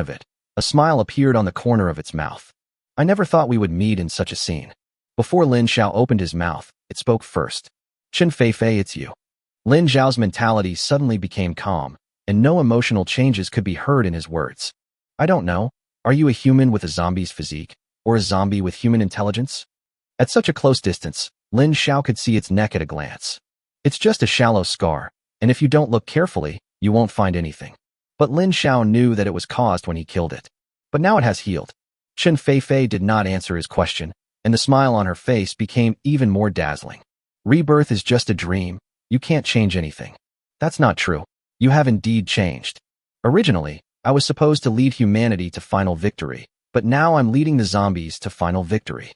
of it, a smile appeared on the corner of its mouth. I never thought we would meet in such a scene. Before Lin Xiao opened his mouth, it spoke first. Chun Feifei, it's you. Lin Xiao's mentality suddenly became calm, and no emotional changes could be heard in his words. I don't know, are you a human with a zombie's physique, or a zombie with human intelligence? At such a close distance, Lin Xiao could see its neck at a glance. It's just a shallow scar, and if you don't look carefully, you won't find anything. But Lin Xiao knew that it was caused when he killed it. But now it has healed. Chun Feifei did not answer his question, and the smile on her face became even more dazzling. Rebirth is just a dream. You can't change anything. That's not true. You have indeed changed. Originally, I was supposed to lead humanity to final victory, but now I'm leading the zombies to final victory.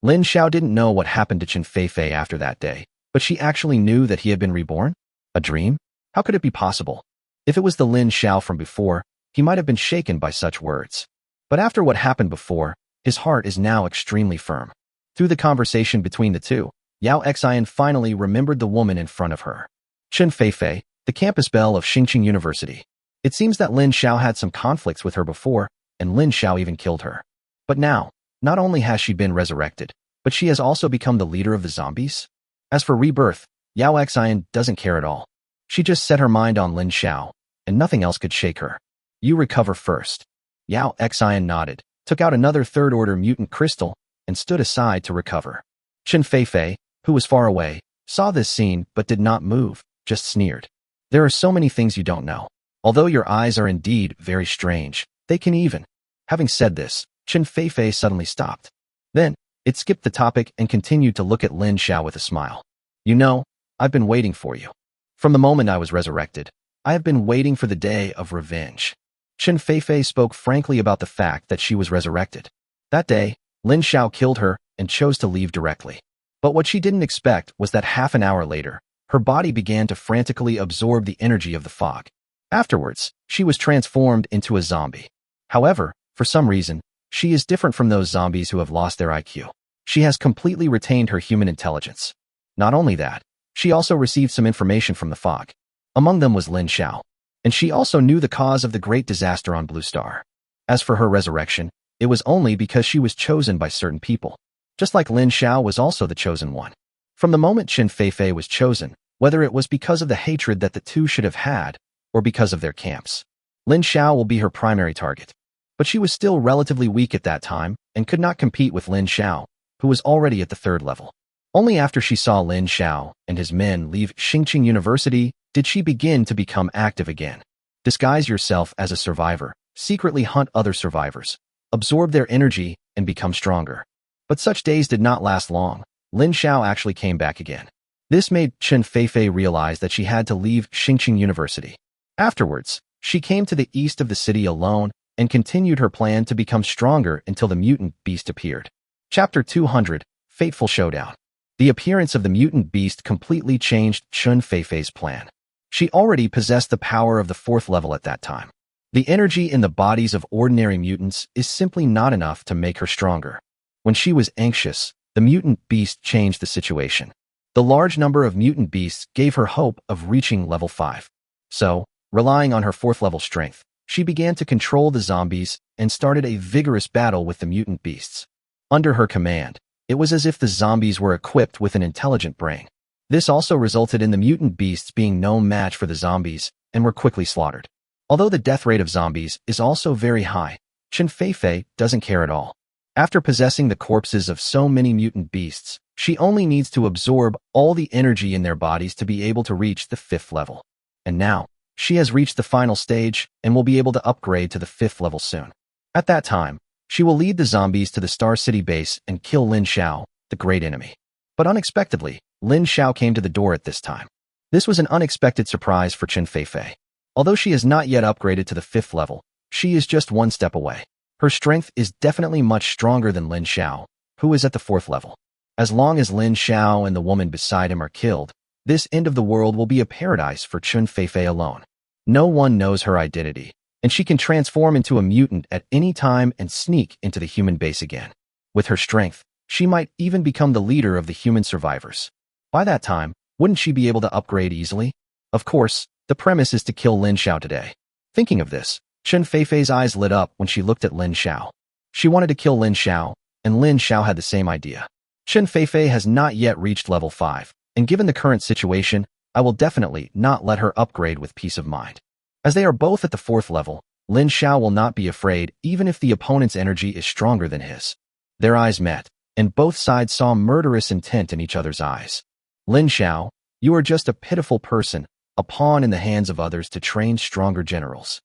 Lin Xiao didn't know what happened to Chun Feifei after that day, but she actually knew that he had been reborn? A dream? How could it be possible? If it was the Lin Xiao from before, he might have been shaken by such words. But after what happened before, his heart is now extremely firm. Through the conversation between the two, Yao Xian finally remembered the woman in front of her. Chun Feifei, the campus belle of Xingqing University. It seems that Lin Xiao had some conflicts with her before, and Lin Xiao even killed her. But now, not only has she been resurrected, but she has also become the leader of the zombies? As for rebirth, Yao Xian doesn't care at all. She just set her mind on Lin Xiao, and nothing else could shake her. You recover first. Yao Xian nodded, took out another third-order mutant crystal, and stood aside to recover. Chun Feifei, who was far away, saw this scene but did not move, just sneered. There are so many things you don't know. Although your eyes are indeed very strange, they can even. Having said this, Chun Feifei suddenly stopped. Then, it skipped the topic and continued to look at Lin Xiao with a smile. You know, I've been waiting for you. From the moment I was resurrected, I have been waiting for the day of revenge. Chun Feifei spoke frankly about the fact that she was resurrected. That day, Lin Xiao killed her and chose to leave directly. But what she didn't expect was that half an hour later, her body began to frantically absorb the energy of the fog. Afterwards, she was transformed into a zombie. However, for some reason, she is different from those zombies who have lost their IQ. She has completely retained her human intelligence. Not only that, she also received some information from the fog. Among them was Lin Xiao, and she also knew the cause of the great disaster on Blue Star. As for her resurrection, it was only because she was chosen by certain people, just like Lin Xiao was also the chosen one. From the moment Chun Feifei was chosen, whether it was because of the hatred that the two should have had, or because of their camps, Lin Xiao will be her primary target. But she was still relatively weak at that time and could not compete with Lin Xiao, who was already at the 3rd level. Only after she saw Lin Xiao and his men leave Xingqing University did she begin to become active again. Disguise yourself as a survivor, secretly hunt other survivors, absorb their energy, and become stronger. But such days did not last long. Lin Xiao actually came back again. This made Chun Feifei realize that she had to leave Xingqing University. Afterwards, she came to the east of the city alone and continued her plan to become stronger until the mutant beast appeared. Chapter 200, Fateful Showdown. The appearance of the mutant beast completely changed Chun Feifei's plan. She already possessed the power of the 4th level at that time. The energy in the bodies of ordinary mutants is simply not enough to make her stronger. When she was anxious, the mutant beast changed the situation. The large number of mutant beasts gave her hope of reaching level 5. So, relying on her 4th level strength, she began to control the zombies and started a vigorous battle with the mutant beasts. Under her command, it was as if the zombies were equipped with an intelligent brain. This also resulted in the mutant beasts being no match for the zombies and were quickly slaughtered. Although the death rate of zombies is also very high, Chun Feifei doesn't care at all. After possessing the corpses of so many mutant beasts, she only needs to absorb all the energy in their bodies to be able to reach the 5th level. And now, she has reached the final stage and will be able to upgrade to the 5th level soon. At that time, she will lead the zombies to the Star City base and kill Lin Xiao, the great enemy. But unexpectedly, Lin Xiao came to the door at this time. This was an unexpected surprise for Chun Feifei. Although she has not yet upgraded to the 5th level, She is just one step away. Her strength is definitely much stronger than Lin Xiao, who is at the 4th level. As long as Lin Xiao and the woman beside him are killed, this end of the world will be a paradise for Chun Feifei alone. No one knows her identity, and she can transform into a mutant at any time and sneak into the human base again. With her strength, she might even become the leader of the human survivors. By that time, wouldn't she be able to upgrade easily? Of course, the premise is to kill Lin Xiao today. Thinking of this, Chun Feifei's eyes lit up when she looked at Lin Xiao. She wanted to kill Lin Xiao, and Lin Xiao had the same idea. Chun Feifei has not yet reached level 5, and given the current situation, I will definitely not let her upgrade with peace of mind. As they are both at the 4th level, Lin Xiao will not be afraid even if the opponent's energy is stronger than his. Their eyes met, and both sides saw murderous intent in each other's eyes. Lin Xiao, you are just a pitiful person, a pawn in the hands of others to train stronger generals.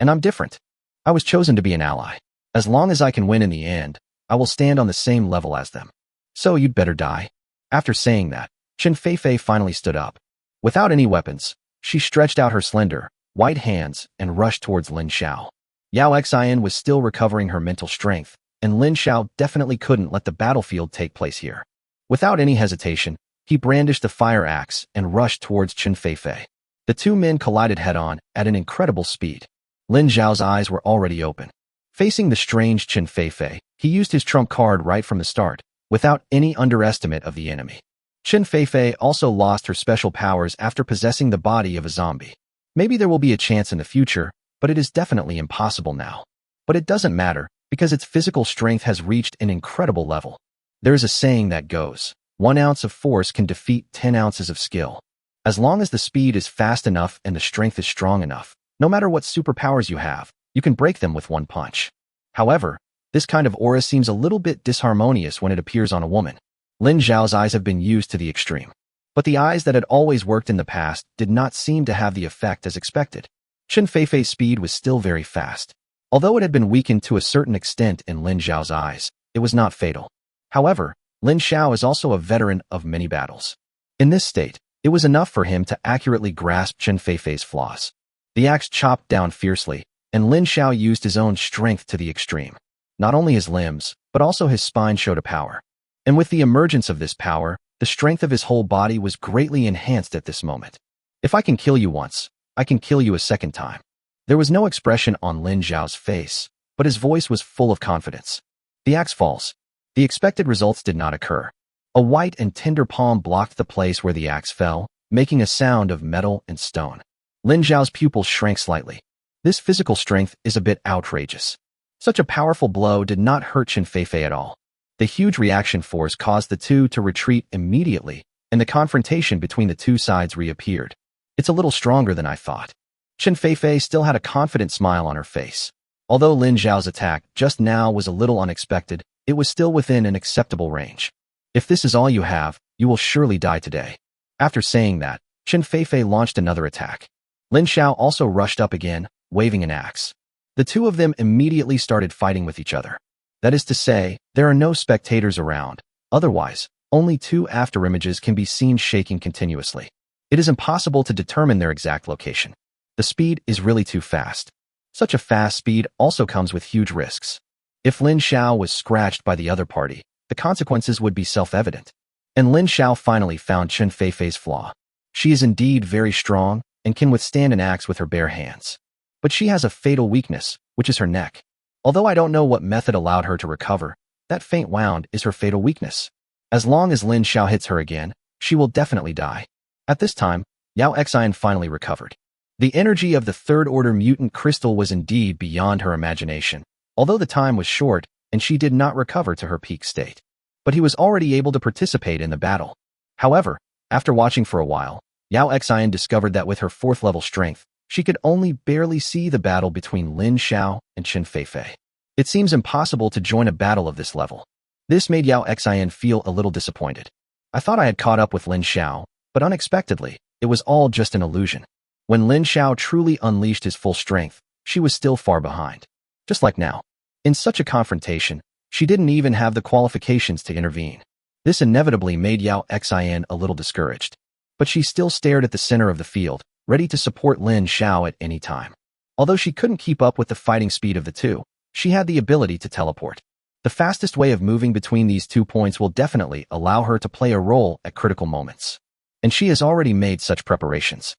And I'm different. I was chosen to be an ally. As long as I can win in the end, I will stand on the same level as them. So you'd better die. After saying that, Chun Feifei finally stood up. Without any weapons, she stretched out her slender, white hands and rushed towards Lin Xiao. Yao Xian was still recovering her mental strength, and Lin Xiao definitely couldn't let the battlefield take place here. Without any hesitation, he brandished the fire axe and rushed towards Chun Feifei. The two men collided head-on at an incredible speed. Lin Xiao's eyes were already open. Facing the strange Chun Feifei, he used his trump card right from the start, without any underestimate of the enemy. Chun Feifei also lost her special powers after possessing the body of a zombie. Maybe there will be a chance in the future, but it is definitely impossible now. But it doesn't matter, because its physical strength has reached an incredible level. There is a saying that goes, 1 ounce of force can defeat 10 ounces of skill. As long as the speed is fast enough and the strength is strong enough, no matter what superpowers you have, you can break them with one punch. However, this kind of aura seems a little bit disharmonious when it appears on a woman. Lin Xiao's eyes have been used to the extreme. But the eyes that had always worked in the past did not seem to have the effect as expected. Chun Feifei's speed was still very fast. Although it had been weakened to a certain extent in Lin Xiao's eyes, it was not fatal. However, Lin Xiao is also a veteran of many battles. In this state, it was enough for him to accurately grasp Chun Feifei's flaws. The axe chopped down fiercely, and Lin Xiao used his own strength to the extreme. Not only his limbs, but also his spine showed a power. And with the emergence of this power, the strength of his whole body was greatly enhanced at this moment. If I can kill you once, I can kill you a second time. There was no expression on Lin Xiao's face, but his voice was full of confidence. The axe falls. The expected results did not occur. A white and tender palm blocked the place where the axe fell, making a sound of metal and stone. Lin Xiao's pupils shrank slightly. This physical strength is a bit outrageous. Such a powerful blow did not hurt Chun Feifei at all. The huge reaction force caused the two to retreat immediately, and the confrontation between the two sides reappeared. It's a little stronger than I thought. Chun Feifei still had a confident smile on her face. Although Lin Xiao's attack just now was a little unexpected, it was still within an acceptable range. If this is all you have, you will surely die today. After saying that, Chun Feifei launched another attack. Lin Xiao also rushed up again, waving an axe. The two of them immediately started fighting with each other. That is to say, there are no spectators around. Otherwise, only two afterimages can be seen shaking continuously. It is impossible to determine their exact location. The speed is really too fast. Such a fast speed also comes with huge risks. If Lin Xiao was scratched by the other party, the consequences would be self-evident. And Lin Xiao finally found Chun Feifei's flaw. She is indeed very strong and can withstand an axe with her bare hands. But she has a fatal weakness, which is her neck. Although I don't know what method allowed her to recover, that faint wound is her fatal weakness. As long as Lin Xiao hits her again, she will definitely die. At this time, Yao Xian finally recovered. The energy of the third-order mutant crystal was indeed beyond her imagination, although the time was short and she did not recover to her peak state. But he was already able to participate in the battle. However, after watching for a while, Yao Xian discovered that with her 4th level strength, she could only barely see the battle between Lin Xiao and Chun Feifei. It seems impossible to join a battle of this level. This made Yao Xian feel a little disappointed. I thought I had caught up with Lin Xiao, but unexpectedly, it was all just an illusion. When Lin Xiao truly unleashed his full strength, she was still far behind. Just like now. In such a confrontation, she didn't even have the qualifications to intervene. This inevitably made Yao Xian a little discouraged. But she still stared at the center of the field, ready to support Lin Xiao at any time. Although she couldn't keep up with the fighting speed of the two, she had the ability to teleport. The fastest way of moving between these 2 points will definitely allow her to play a role at critical moments. And she has already made such preparations.